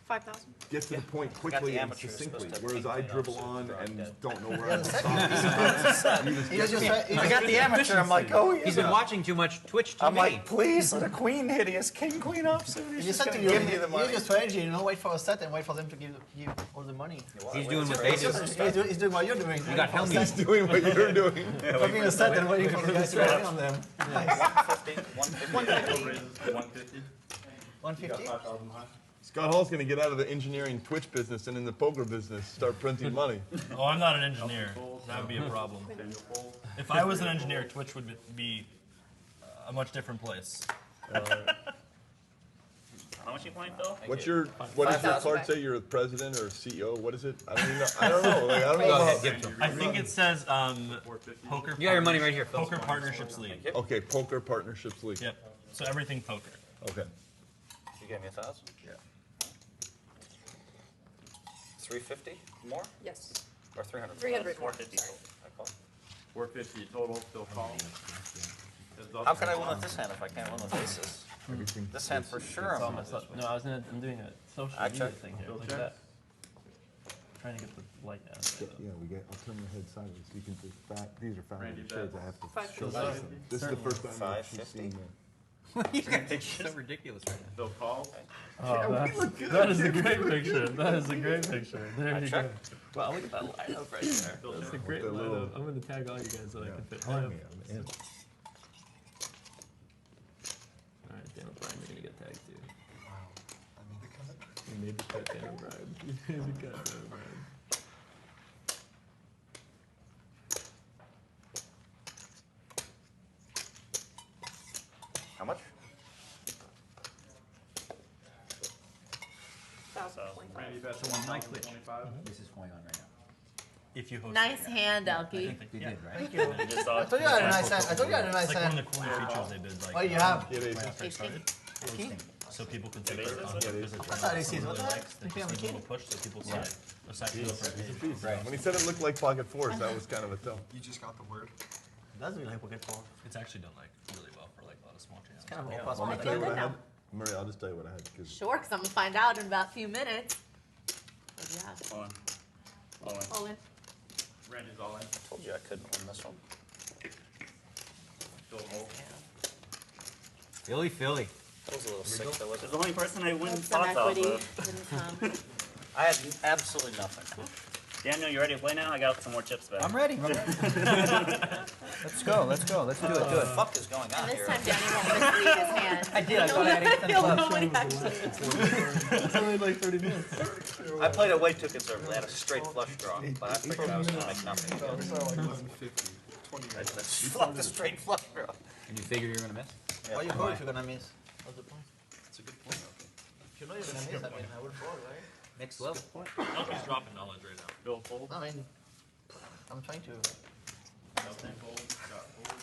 [SPEAKER 4] 5,000.
[SPEAKER 2] get to the point
[SPEAKER 7] Got
[SPEAKER 2] quickly
[SPEAKER 7] the
[SPEAKER 2] and
[SPEAKER 7] amateurs
[SPEAKER 2] succinctly,
[SPEAKER 7] supposed to
[SPEAKER 2] whereas I
[SPEAKER 7] clean
[SPEAKER 2] dribble
[SPEAKER 7] up, so
[SPEAKER 2] on
[SPEAKER 7] they're
[SPEAKER 2] and
[SPEAKER 7] dead.
[SPEAKER 2] don't know where I'm stop.
[SPEAKER 9] He was just trying.
[SPEAKER 7] I got the amateur. I'm like, oh,
[SPEAKER 6] He's been watching too much Twitch
[SPEAKER 7] I'm
[SPEAKER 6] TV.
[SPEAKER 7] like, please, let a queen hit. He has king, queen up. So
[SPEAKER 9] You
[SPEAKER 7] he's
[SPEAKER 9] just
[SPEAKER 7] just
[SPEAKER 9] said to
[SPEAKER 7] going to
[SPEAKER 9] you,
[SPEAKER 7] give you the money.
[SPEAKER 9] use your strategy, you know, wait for a set and wait for them to give all the money.
[SPEAKER 6] He's doing what they do.
[SPEAKER 9] He's doing what you're doing.
[SPEAKER 6] You got
[SPEAKER 9] waiting for a
[SPEAKER 6] Hellmuth.
[SPEAKER 9] set.
[SPEAKER 2] He's doing what you're doing.
[SPEAKER 9] Copying a set and waiting for the guys to win on them.
[SPEAKER 7] 150. 150.
[SPEAKER 1] Phil raises to 150.
[SPEAKER 9] 150?
[SPEAKER 1] 5,000 high.
[SPEAKER 2] Scott Hall's going to get out of the engineering Twitch business and in the poker business, start printing money.
[SPEAKER 10] Oh, I'm not an engineer. That would be a problem.
[SPEAKER 1] Daniel fold.
[SPEAKER 10] If I was an engineer, Twitch would be a much different place.
[SPEAKER 7] How much you playing, Phil?
[SPEAKER 2] What does your
[SPEAKER 7] 5,000
[SPEAKER 2] card say? You're a president or a CEO? What is it? I don't even know. I don't know. Like, I don't know. How,
[SPEAKER 6] Give it to him.
[SPEAKER 10] I think it says
[SPEAKER 1] 450.
[SPEAKER 10] poker.
[SPEAKER 6] You got your money right here, Phil.
[SPEAKER 10] Poker Partnerships League.
[SPEAKER 2] okay, poker partnerships league.
[SPEAKER 10] Yep. So everything poker.
[SPEAKER 2] Okay.
[SPEAKER 7] You gave me 1,000?
[SPEAKER 8] Yeah.
[SPEAKER 7] 350 more?
[SPEAKER 4] Yes.
[SPEAKER 7] Or 300?
[SPEAKER 4] 300.
[SPEAKER 7] 450 total. I call.
[SPEAKER 1] 450 total. Still call. Heads up.
[SPEAKER 7] How can I win with this hand if I can't win with aces?
[SPEAKER 2] Everything.
[SPEAKER 7] This hand for sure I'm winning.
[SPEAKER 3] No, I'm doing a social
[SPEAKER 7] I
[SPEAKER 3] media
[SPEAKER 7] check.
[SPEAKER 3] thing here,
[SPEAKER 1] Still
[SPEAKER 3] like
[SPEAKER 1] check.
[SPEAKER 3] that. Trying to get the light out of it.
[SPEAKER 2] Yeah, we get. I'll turn my head sideways so you can just back. These are
[SPEAKER 1] Randy
[SPEAKER 2] founded shades.
[SPEAKER 1] bets.
[SPEAKER 2] I have to
[SPEAKER 4] 550.
[SPEAKER 2] show this. This is the first time I've
[SPEAKER 7] 550.
[SPEAKER 2] seen that.
[SPEAKER 6] You guys are so ridiculous right now.
[SPEAKER 1] Still call.
[SPEAKER 3] Oh, that is a great picture. That is a great picture. There you
[SPEAKER 7] check.
[SPEAKER 3] go. Wow, look at that lineup right there. That's a great lineup. I'm going to tag all you guys so I can fit. Alright, Daniel Bryan, you're going to get tagged too.
[SPEAKER 8] Wow. I made the cut.
[SPEAKER 3] You made the cut, Daniel Bryan. You made the cut, Daniel Bryan.
[SPEAKER 7] How much?
[SPEAKER 1] Randy bets
[SPEAKER 6] So on my Twitch,
[SPEAKER 1] 25.
[SPEAKER 6] this is going on right now.
[SPEAKER 10] If you host
[SPEAKER 4] Nice
[SPEAKER 10] it,
[SPEAKER 4] hand,
[SPEAKER 6] I
[SPEAKER 4] ElkY.
[SPEAKER 6] think you did, right?
[SPEAKER 9] Thank you.
[SPEAKER 10] yeah. And just
[SPEAKER 9] I told you I had a nice hand. I told you I had a nice
[SPEAKER 10] It's like one
[SPEAKER 9] hand.
[SPEAKER 10] of the cooler features they did, like
[SPEAKER 9] What do you have?
[SPEAKER 2] It is.
[SPEAKER 10] when I first started,
[SPEAKER 9] Key?
[SPEAKER 10] so people could take their content because it's
[SPEAKER 9] That's not ACs. What the heck?
[SPEAKER 10] They
[SPEAKER 9] You have
[SPEAKER 10] just
[SPEAKER 9] a
[SPEAKER 10] need a
[SPEAKER 9] key?
[SPEAKER 10] little push so people sign people up for a game.
[SPEAKER 6] Right.
[SPEAKER 2] When he said it looked like pocket fours, that was kind of a tell.
[SPEAKER 8] You just got the word.
[SPEAKER 9] It does look like Pocket 4.
[SPEAKER 10] It's actually done like really well for like a lot of small channels.
[SPEAKER 9] Kind of
[SPEAKER 4] Yeah.
[SPEAKER 9] low cost.
[SPEAKER 2] I'll
[SPEAKER 4] I
[SPEAKER 2] tell you
[SPEAKER 4] feel
[SPEAKER 2] what I
[SPEAKER 4] good
[SPEAKER 2] had. Murray, I'll just tell you what I had. Cause
[SPEAKER 4] Sure, because I'm going to find out in about a few minutes. What do you have?
[SPEAKER 1] All in. All in.
[SPEAKER 4] All in.
[SPEAKER 1] Randy's all in.
[SPEAKER 7] Told you I couldn't win this one.
[SPEAKER 1] Phil hold.
[SPEAKER 6] Philly.
[SPEAKER 7] That was a little sick, though, wasn't
[SPEAKER 11] The only person I win
[SPEAKER 4] Some
[SPEAKER 11] spots off
[SPEAKER 4] equity
[SPEAKER 11] of.
[SPEAKER 4] didn't come.
[SPEAKER 7] it? I had absolutely nothing.
[SPEAKER 11] Daniel, you ready to play now? I got some more chips back.
[SPEAKER 6] I'm ready. Let's go. Let's do it.
[SPEAKER 7] What the fuck is going on
[SPEAKER 4] And this
[SPEAKER 7] here?
[SPEAKER 4] time Daniel won't misread his hand.
[SPEAKER 6] I did. I thought I had 8
[SPEAKER 4] He'll
[SPEAKER 6] cents
[SPEAKER 4] know
[SPEAKER 6] left.
[SPEAKER 4] what he actually is.
[SPEAKER 3] It's only like 30 minutes.
[SPEAKER 7] I played it way too conservatively. I had a straight flush draw, but I figured I was going to make nothing.
[SPEAKER 8] No, it's not like 1150. 20
[SPEAKER 7] I
[SPEAKER 8] minutes.
[SPEAKER 7] just fluffed a straight flush draw.
[SPEAKER 6] And you figured you were gonna miss?
[SPEAKER 7] Yeah,
[SPEAKER 9] Why you call if you're gonna miss? What's the point?
[SPEAKER 7] That's a good point.
[SPEAKER 9] If you know you're gonna miss, I mean, I would fold, right?
[SPEAKER 6] Next level.
[SPEAKER 10] Elky's dropping knowledge right now.
[SPEAKER 1] Phil fold.
[SPEAKER 9] I mean, I'm trying to.
[SPEAKER 1] Elton fold. Scott fold.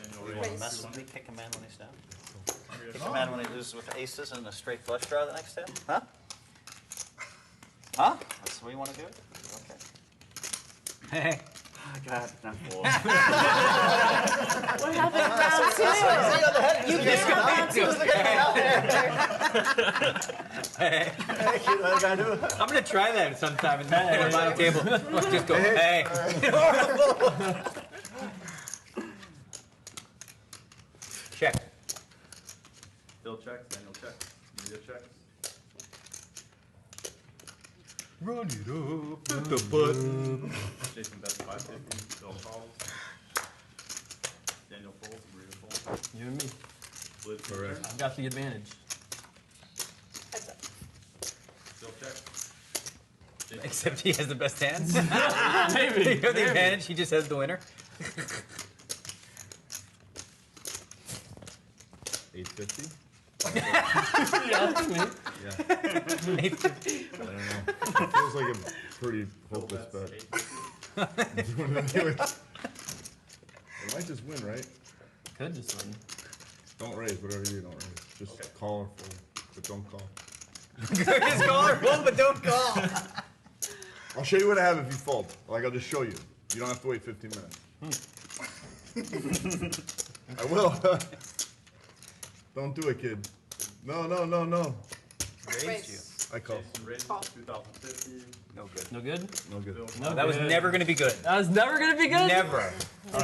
[SPEAKER 1] Daniel
[SPEAKER 7] You want to
[SPEAKER 1] raise.
[SPEAKER 7] mess with me? Kick a man when he's down? Kick a man when he loses with aces and a straight flush draw the next hand? Huh? Huh? That's the way you want to do it? Okay.
[SPEAKER 6] Hey.
[SPEAKER 11] Oh, God, not full.
[SPEAKER 4] What happened in round two? You can't have round two.
[SPEAKER 6] Hey. I'm gonna try that sometime in the final table. Just go, hey. Check.
[SPEAKER 1] Phil checks. Daniel checks. Maria checks.
[SPEAKER 2] run it up with the butt.
[SPEAKER 1] Jason bets 550. Phil calls. Daniel folds. Maria folds.
[SPEAKER 3] You and me.
[SPEAKER 1] Blitz
[SPEAKER 2] Correct.
[SPEAKER 1] return.
[SPEAKER 3] I've got the advantage.
[SPEAKER 1] Phil checks. Jason
[SPEAKER 6] Except he has the best hands.
[SPEAKER 3] Maybe.
[SPEAKER 6] You have the advantage, he just has the winner.
[SPEAKER 2] 850.
[SPEAKER 3] Yeah, that's me.
[SPEAKER 2] Yeah. I don't know. It feels like a pretty hopeless bet. It might just win, right?
[SPEAKER 3] Could just win.
[SPEAKER 2] Don't raise, whatever you do, don't raise. Just call or fold, but don't call.
[SPEAKER 6] Just call or fold, but don't call.
[SPEAKER 2] I'll show you what I have if you fold. Like, I'll just show you. You don't have to wait 15 minutes. I will. Don't do it, kid. No, no, no, no.
[SPEAKER 6] Raised you.
[SPEAKER 2] I call.
[SPEAKER 1] Jason raises 2050.
[SPEAKER 6] No good.
[SPEAKER 3] No good?
[SPEAKER 2] No good.
[SPEAKER 1] Phil
[SPEAKER 3] No
[SPEAKER 6] That was
[SPEAKER 3] good.
[SPEAKER 6] never gonna be good.
[SPEAKER 3] That was never gonna be good?
[SPEAKER 6] Never.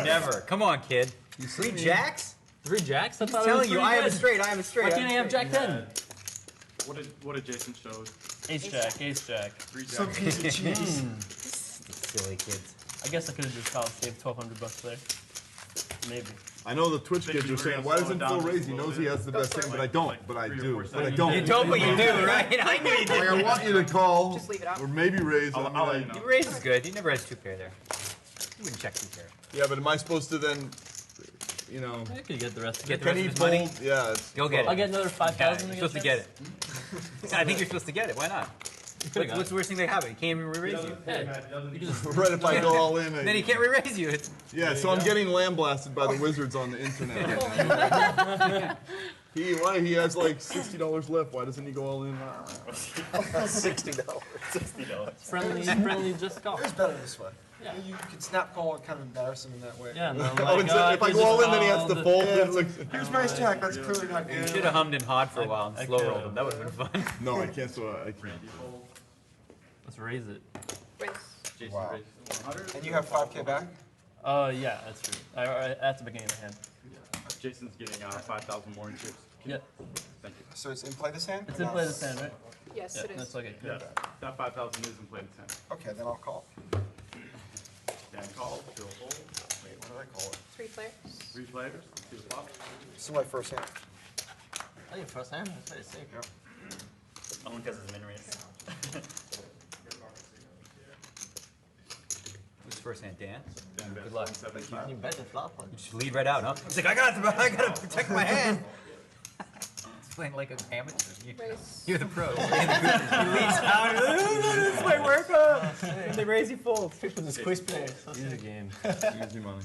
[SPEAKER 6] Never. Come on, kid. Three jacks?
[SPEAKER 3] 3 jacks? I
[SPEAKER 6] I'm
[SPEAKER 3] thought it was
[SPEAKER 6] telling you,
[SPEAKER 3] pretty
[SPEAKER 6] I have a
[SPEAKER 3] good.
[SPEAKER 6] straight, I have a straight.
[SPEAKER 3] Why
[SPEAKER 6] I
[SPEAKER 3] can't I
[SPEAKER 6] a
[SPEAKER 3] have
[SPEAKER 6] straight.
[SPEAKER 3] Jack 10?
[SPEAKER 1] What did Jason show?
[SPEAKER 10] Ace jack, ace jack.
[SPEAKER 1] 3
[SPEAKER 8] Some
[SPEAKER 1] jacks.
[SPEAKER 8] piece of cheese.
[SPEAKER 6] Silly kids.
[SPEAKER 3] I guess I could have just called, saved $1,200 there. Maybe.
[SPEAKER 2] I know the Twitch kids are saying, why doesn't Phil raise? He knows he has the best hand, but I don't. But I do. But I don't.
[SPEAKER 6] You don't, but you do, right? I knew you
[SPEAKER 2] Like,
[SPEAKER 6] did.
[SPEAKER 2] I want you to call,
[SPEAKER 4] Just leave it out.
[SPEAKER 2] or maybe raise. I mean,
[SPEAKER 1] I'll let
[SPEAKER 2] like-
[SPEAKER 1] you know.
[SPEAKER 6] He raises good. He never has 2 pair there. He wouldn't check 2 pair.
[SPEAKER 2] Yeah, but am I supposed to then, you know,
[SPEAKER 3] I could get the rest of
[SPEAKER 6] Get
[SPEAKER 3] it.
[SPEAKER 6] the
[SPEAKER 2] can
[SPEAKER 6] rest
[SPEAKER 2] he
[SPEAKER 6] of his money?
[SPEAKER 2] fold? Yeah. It's,
[SPEAKER 6] Go get
[SPEAKER 3] I'll
[SPEAKER 6] it.
[SPEAKER 3] get another 5,000.
[SPEAKER 6] You're supposed to get it. I think you're supposed to get it. Why not? What's the worst thing that can happen? He can't even re-raise you.
[SPEAKER 2] right if I go all in.
[SPEAKER 6] Then he can't re-raise you. It's,
[SPEAKER 2] Yeah, so I'm getting lambasted by the wizards on the internet. He has like $60 left. Why doesn't he go all in?
[SPEAKER 7] $60.
[SPEAKER 3] Friendly, just call.
[SPEAKER 8] It's better this way.
[SPEAKER 3] Yeah.
[SPEAKER 8] You can snap call and kind of embarrass him in that way.
[SPEAKER 3] Yeah, no,
[SPEAKER 2] Oh, and so if I go all in, then he has to fold. It's like,
[SPEAKER 8] Here's my jack. That's clearly not
[SPEAKER 6] you
[SPEAKER 8] good.
[SPEAKER 6] should have hummed and hawed for a while and
[SPEAKER 3] I
[SPEAKER 6] slow
[SPEAKER 3] could've.
[SPEAKER 6] rolled him. That would have been fun.
[SPEAKER 2] no, I can't. So I can't.
[SPEAKER 3] Let's raise it.
[SPEAKER 4] Raise.
[SPEAKER 1] Jason
[SPEAKER 8] Wow.
[SPEAKER 1] raises 100.
[SPEAKER 8] And you have 5K back?
[SPEAKER 3] Yeah, that's true. At the beginning of the hand.
[SPEAKER 1] Jason's getting 5,000 more in chips.
[SPEAKER 3] Yeah.
[SPEAKER 1] Thank you.
[SPEAKER 5] So it's in play this hand?
[SPEAKER 3] It's in play this hand, right?
[SPEAKER 4] Yes,
[SPEAKER 3] Yeah,
[SPEAKER 4] it
[SPEAKER 3] that's
[SPEAKER 4] is.
[SPEAKER 3] okay.
[SPEAKER 1] Yes, that 5,000 is in play this hand.
[SPEAKER 5] Okay, then I'll call.
[SPEAKER 1] Dan calls, Bill fold.
[SPEAKER 5] Wait, what did I call it?
[SPEAKER 4] 3 players.
[SPEAKER 1] 3 players, let's see the flop.
[SPEAKER 5] This is my first hand.
[SPEAKER 9] Oh, your first hand? That's very sick.
[SPEAKER 5] Yep.
[SPEAKER 11] Only because it's min raise.
[SPEAKER 6] Who's first hand, Dan?
[SPEAKER 1] Dan bets
[SPEAKER 6] Good luck.
[SPEAKER 1] 175.
[SPEAKER 9] You bet the flop one.
[SPEAKER 6] You just lead right out, huh? He's like, I gotta protect my hand. He's playing like a amateur.
[SPEAKER 4] Raise.
[SPEAKER 6] You're the pro. You're the guru. He leads out. This might work up. They raise, he folds.
[SPEAKER 9] People just quiz players.
[SPEAKER 3] Easy game.
[SPEAKER 2] Easy money.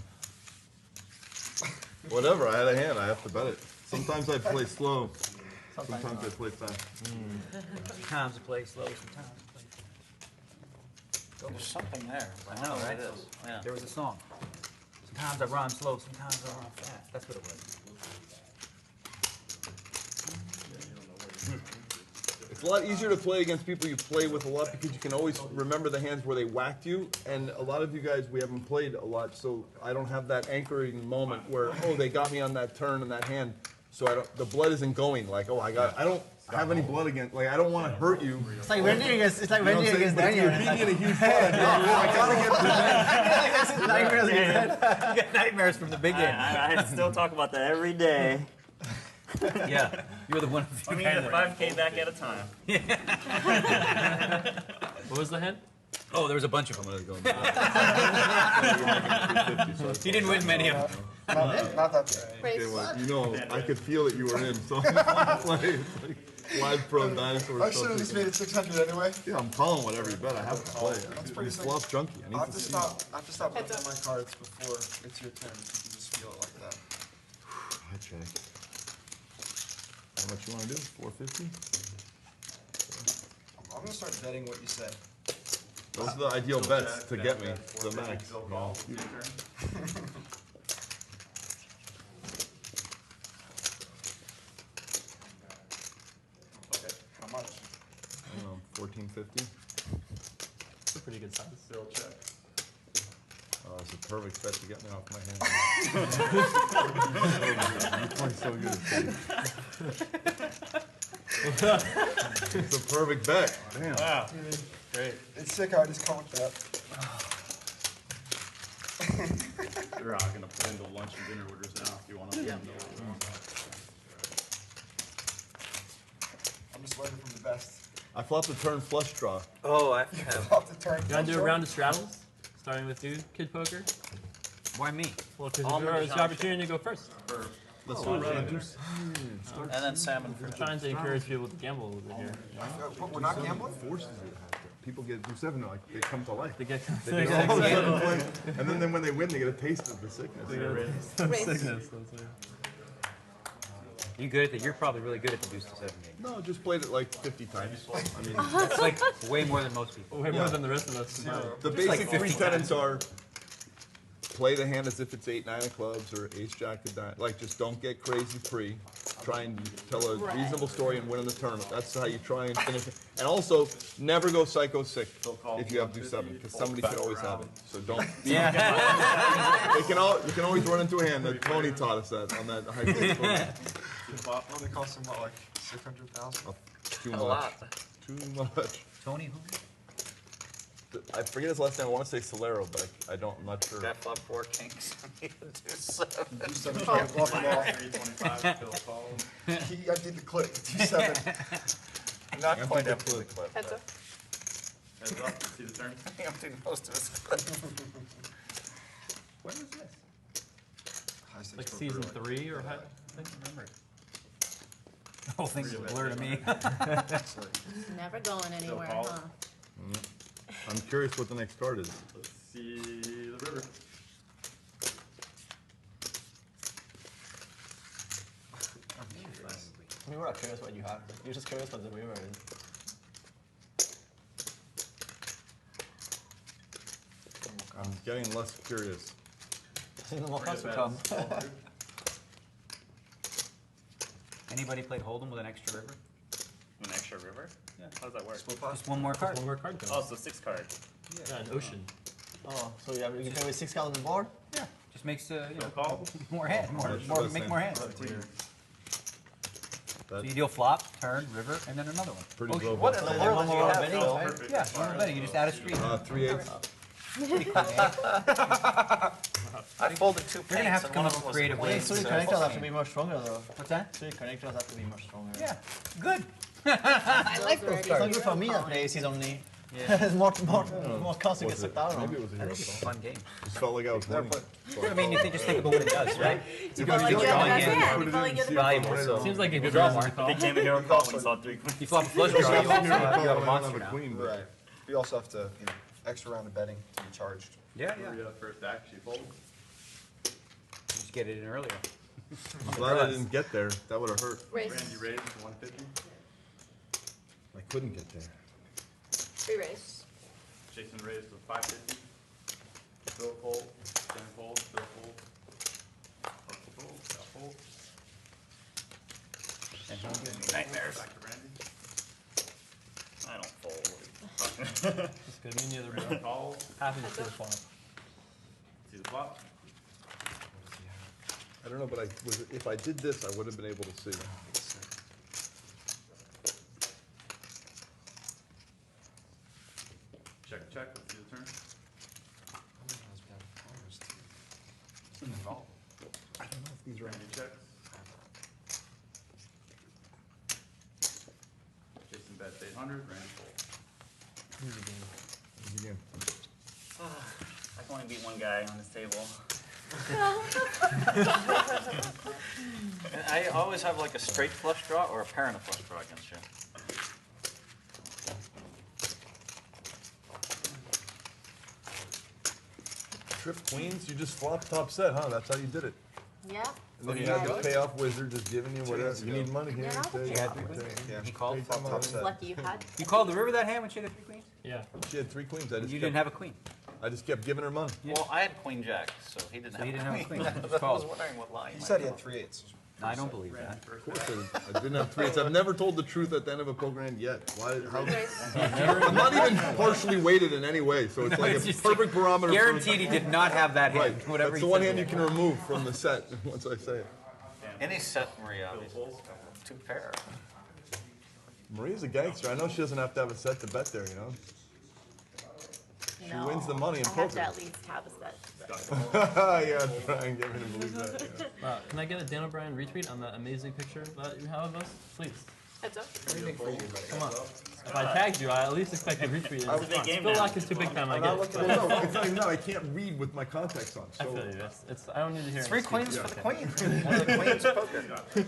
[SPEAKER 2] Whatever, I had a hand, I have to bet it. Sometimes I play slow, sometimes I play fast.
[SPEAKER 6] Sometimes I play slow, sometimes I play fast.
[SPEAKER 7] There's something there.
[SPEAKER 6] I know, right?
[SPEAKER 7] It is. Yeah.
[SPEAKER 6] There was a song. Sometimes I rhyme slow, sometimes I rhyme fast. That's what it was.
[SPEAKER 2] It's a lot easier to play against people you play with a lot because you can always remember the hands where they whacked you. And a lot of you guys, we haven't played a lot, so I don't have that anchoring moment where, oh, they got me on that turn and that hand. So the blood isn't going like, oh, I don't have any blood against, like, I don't want to hurt you.
[SPEAKER 9] It's like when against, it's like when against Daniel.
[SPEAKER 2] You're beating in a huge blood. I gotta get the
[SPEAKER 6] You get nightmares from the big game.
[SPEAKER 11] I still talk about that every day.
[SPEAKER 6] Yeah, you're the one.
[SPEAKER 11] I mean, 5K back at a time.
[SPEAKER 3] What was the hand?
[SPEAKER 6] Oh, there was a bunch of them.
[SPEAKER 2] I'm gonna go.
[SPEAKER 6] He didn't win many of them.
[SPEAKER 5] Not that big.
[SPEAKER 2] Okay,
[SPEAKER 4] Raise.
[SPEAKER 2] well, you know, I could feel that you were in, so it's like live pro dinosaur
[SPEAKER 5] I
[SPEAKER 2] stuff.
[SPEAKER 5] should have just made it 600 anyway.
[SPEAKER 2] Yeah, I'm calling whatever you bet. I have to play.
[SPEAKER 5] pretty
[SPEAKER 2] This
[SPEAKER 5] sick.
[SPEAKER 2] flop's junky. I
[SPEAKER 5] I
[SPEAKER 2] need
[SPEAKER 5] have
[SPEAKER 2] to
[SPEAKER 5] to
[SPEAKER 2] see.
[SPEAKER 5] stop. I have to stop
[SPEAKER 4] Heads
[SPEAKER 5] looking
[SPEAKER 4] up.
[SPEAKER 5] at my cards before it's your turn. You can just feel it like that.
[SPEAKER 2] I check. How much you want to do? 450?
[SPEAKER 5] I'm gonna start betting what you say.
[SPEAKER 2] Those are the ideal bets to get me the max.
[SPEAKER 1] Bill calls, let's see the turn. Okay,
[SPEAKER 5] How much?
[SPEAKER 2] I don't know, 1450?
[SPEAKER 3] It's a pretty good size.
[SPEAKER 1] Bill check.
[SPEAKER 2] Oh, it's a perfect bet to get me off my hand. You play so good. It's a perfect bet. Damn.
[SPEAKER 3] Wow. Great.
[SPEAKER 5] It's sick how I just call it that.
[SPEAKER 1] You're gonna put into lunch and dinner orders now if you want to.
[SPEAKER 5] I'm just learning from the best.
[SPEAKER 2] I flopped a turn flush draw.
[SPEAKER 6] Oh, I
[SPEAKER 5] Off the turn.
[SPEAKER 3] You want to do a round of straddles? Starting with you, Kid Poker?
[SPEAKER 6] Why me?
[SPEAKER 3] Well, because
[SPEAKER 11] All
[SPEAKER 3] it's
[SPEAKER 11] my
[SPEAKER 3] your opportunity to go first.
[SPEAKER 2] Let's do it.
[SPEAKER 7] And then salmon for
[SPEAKER 3] I'm trying to encourage people to gamble a little bit here.
[SPEAKER 5] What, we're not gambling?
[SPEAKER 2] Forces you to have to. People get do 7, like they come to life.
[SPEAKER 3] To get
[SPEAKER 2] They get all of a sudden play, and then when they win, they get a taste of the sickness.
[SPEAKER 3] some
[SPEAKER 4] Raise.
[SPEAKER 3] sickness. That's right.
[SPEAKER 6] You good at that? You're probably really good at the deuce to 7 game.
[SPEAKER 2] No, just played it like 50 times. I mean,
[SPEAKER 6] It's like way more than most people.
[SPEAKER 3] Way more than the rest of us combined.
[SPEAKER 2] the basic three tenets are play the hand as if it's 8, 9 of clubs or ace jack of diamonds. Like, just don't get crazy pre. Try and tell a reasonable story and win in the tournament. That's how you try and finish it. And also, never go psycho sick if you have do 7, because somebody should always have it. So don't.
[SPEAKER 6] Yeah.
[SPEAKER 2] You can always run into a hand. That Tony taught us that on that high stakes tournament.
[SPEAKER 5] What they cost him, what, like 600,000?
[SPEAKER 2] Too much. Too much.
[SPEAKER 6] Tony who?
[SPEAKER 2] I forget his last name. I want to say Solero, but I'm not sure.
[SPEAKER 7] that flop 4 kings. I need to do 7.
[SPEAKER 5] Do 7, try and bluff them all.
[SPEAKER 1] 325, Bill calls.
[SPEAKER 5] He emptied the clip. Do 7.
[SPEAKER 7] Not quite up to the clip.
[SPEAKER 4] Heads up.
[SPEAKER 1] Heads up, let's see the turn.
[SPEAKER 7] He emptied most of his clip.
[SPEAKER 6] When was this?
[SPEAKER 5] High stakes
[SPEAKER 3] Like
[SPEAKER 5] poker,
[SPEAKER 3] season
[SPEAKER 5] like-
[SPEAKER 3] 3 or how?
[SPEAKER 6] I don't remember. The whole thing's a blur to me.
[SPEAKER 4] Never going anywhere,
[SPEAKER 1] call.
[SPEAKER 4] huh?
[SPEAKER 2] I'm curious what the next card is.
[SPEAKER 1] Let's see the river.
[SPEAKER 9] I mean, we're not curious what you have. But you're just curious what the river is.
[SPEAKER 2] I'm getting less curious.
[SPEAKER 9] No more cards to come.
[SPEAKER 6] Anybody played Holdem with an extra river?
[SPEAKER 11] An extra river? Yeah. How does that work?
[SPEAKER 6] Just one more card.
[SPEAKER 3] One more card
[SPEAKER 11] Oh,
[SPEAKER 3] comes.
[SPEAKER 11] so 6 cards.
[SPEAKER 3] Yeah, an ocean.
[SPEAKER 9] Oh, so you can play with 6 cards on the board?
[SPEAKER 6] Yeah. Just makes
[SPEAKER 1] Bill calls.
[SPEAKER 6] more hands. Make more hands.
[SPEAKER 2] That's bet.
[SPEAKER 6] So you deal flop, turn, river, and then another one.
[SPEAKER 2] Pretty low
[SPEAKER 7] What
[SPEAKER 2] bet.
[SPEAKER 7] in the
[SPEAKER 9] Like
[SPEAKER 7] world
[SPEAKER 9] one
[SPEAKER 7] do you
[SPEAKER 9] more
[SPEAKER 7] have,
[SPEAKER 9] betting,
[SPEAKER 7] Phil?
[SPEAKER 9] right?
[SPEAKER 6] Yeah, one more betting. You just add a street.
[SPEAKER 2] 3/8.
[SPEAKER 7] I folded 2
[SPEAKER 6] You're gonna
[SPEAKER 7] paints
[SPEAKER 6] have to
[SPEAKER 7] and
[SPEAKER 6] come
[SPEAKER 7] one
[SPEAKER 6] up
[SPEAKER 7] of
[SPEAKER 6] with
[SPEAKER 7] them was
[SPEAKER 6] creative
[SPEAKER 9] I think
[SPEAKER 6] ways.
[SPEAKER 9] three
[SPEAKER 6] to
[SPEAKER 9] connectors
[SPEAKER 6] solve
[SPEAKER 9] have to
[SPEAKER 6] the
[SPEAKER 9] be
[SPEAKER 6] game.
[SPEAKER 9] more stronger though.
[SPEAKER 6] What's that?
[SPEAKER 9] Three connectors have to be more stronger.
[SPEAKER 6] Yeah, good.
[SPEAKER 4] I like those
[SPEAKER 9] It's not good for me that plays he's only. It's more cost to get sucked out
[SPEAKER 2] Maybe it
[SPEAKER 9] on.
[SPEAKER 2] was a
[SPEAKER 6] I
[SPEAKER 2] hero
[SPEAKER 6] think it's a
[SPEAKER 2] call.
[SPEAKER 6] fun game.
[SPEAKER 2] Just felt like I was winning.
[SPEAKER 6] I mean, just think about what it does, right?
[SPEAKER 4] You feel like you're the
[SPEAKER 6] drawing
[SPEAKER 4] best
[SPEAKER 6] in,
[SPEAKER 4] hand. You feel like you're the best
[SPEAKER 6] Valuable,
[SPEAKER 4] hand.
[SPEAKER 6] so.
[SPEAKER 3] Seems like a good
[SPEAKER 6] Draw
[SPEAKER 3] reason to
[SPEAKER 6] mark.
[SPEAKER 3] call.
[SPEAKER 11] Big Jaime hero call when he saw 3 queens.
[SPEAKER 6] You flop a flush draw, you also have a monster now.
[SPEAKER 2] queen, but
[SPEAKER 5] Right. We also have to, extra round of betting to be charged.
[SPEAKER 6] Yeah,
[SPEAKER 1] Where you first act, she folds.
[SPEAKER 6] Just get it in earlier.
[SPEAKER 2] I'm glad I didn't get there. That would have hurt.
[SPEAKER 4] Raise.
[SPEAKER 1] Randy raised to 150.
[SPEAKER 2] I couldn't get there.
[SPEAKER 4] Free raise.
[SPEAKER 1] Jason raised to 550. Phil fold. Jen fold. Phil fold. Elky fold. Scott fold.
[SPEAKER 6] And he'll give me
[SPEAKER 7] Nightmares.
[SPEAKER 1] Back to Randy.
[SPEAKER 11] I don't fold.
[SPEAKER 3] That's good. Me neither, bro.
[SPEAKER 1] Call.
[SPEAKER 3] Happy to see the flop.
[SPEAKER 1] See the flop.
[SPEAKER 2] I don't know, but if I did this, I would have been able to see.
[SPEAKER 1] Check, check. Let's see the turn.
[SPEAKER 2] I don't know if these are.
[SPEAKER 1] Randy checks. Jason bets 800. Randy folds.
[SPEAKER 2] Easy game.
[SPEAKER 11] I can only beat one guy on this table.
[SPEAKER 7] And I always have like a straight flush draw or a pair and a flush draw against you.
[SPEAKER 2] Trip queens, you just flop top set, huh? That's how you did it.
[SPEAKER 4] Yeah.
[SPEAKER 2] And then you had the payoff wizard just giving you whatever. You need money here.
[SPEAKER 4] Yeah.
[SPEAKER 2] Take
[SPEAKER 6] She had
[SPEAKER 2] it,
[SPEAKER 6] three
[SPEAKER 2] take it.
[SPEAKER 5] Yeah.
[SPEAKER 6] He called.
[SPEAKER 2] Take some
[SPEAKER 5] Top
[SPEAKER 2] money.
[SPEAKER 5] set.
[SPEAKER 4] Lucky you had.
[SPEAKER 6] You called the river that hand when she had the 3 queens?
[SPEAKER 3] Yeah.
[SPEAKER 2] She had 3 queens.
[SPEAKER 6] You didn't have a queen.
[SPEAKER 2] I just kept giving her money.
[SPEAKER 7] Well, I had queen jack, so he didn't
[SPEAKER 6] So
[SPEAKER 7] have
[SPEAKER 6] he didn't have a queen.
[SPEAKER 7] I was
[SPEAKER 6] Called.
[SPEAKER 7] wondering what line.
[SPEAKER 5] He said he had 3/8.
[SPEAKER 6] No, I don't believe that.
[SPEAKER 2] Of course, I didn't have 3/8. I've never told the truth at the end of a poker hand yet. Why? How?
[SPEAKER 4] Raise.
[SPEAKER 2] I'm not even partially weighted in any way, so it's like
[SPEAKER 6] It's
[SPEAKER 2] a
[SPEAKER 6] just
[SPEAKER 2] perfect barometer. for-
[SPEAKER 6] Guaranteed he did not have that hand.
[SPEAKER 2] Right.
[SPEAKER 6] Whatever
[SPEAKER 2] That's
[SPEAKER 6] he
[SPEAKER 2] the one
[SPEAKER 6] said
[SPEAKER 2] hand you
[SPEAKER 6] there.
[SPEAKER 2] can remove from the set once I say it.
[SPEAKER 7] Any set, Maria, obviously. 2 pair.
[SPEAKER 2] Maria's a gangster. I know she doesn't have to have a set to bet there, you know?
[SPEAKER 4] No.
[SPEAKER 2] wins the money in
[SPEAKER 4] I have
[SPEAKER 2] poker.
[SPEAKER 4] to at least have a set.
[SPEAKER 2] Yeah, try and get me to believe that. Yeah.
[SPEAKER 3] Can I get a Dan O'Brien retweet on that amazing picture that you have of us? Please.
[SPEAKER 4] Heads up.
[SPEAKER 3] Come on. If I tagged you, I at least expect a retweet.
[SPEAKER 11] It's a big game
[SPEAKER 3] Phil
[SPEAKER 11] now.
[SPEAKER 3] Laak is too big time, I
[SPEAKER 2] I'm
[SPEAKER 3] get
[SPEAKER 2] not
[SPEAKER 3] it.
[SPEAKER 2] looking. Well, no, it's not even that. I can't read with my contacts on.
[SPEAKER 3] I
[SPEAKER 2] So
[SPEAKER 3] feel you. I don't need to hear
[SPEAKER 7] 3
[SPEAKER 3] any
[SPEAKER 7] queens
[SPEAKER 3] excuses.
[SPEAKER 7] for the queen. One of the queens of poker.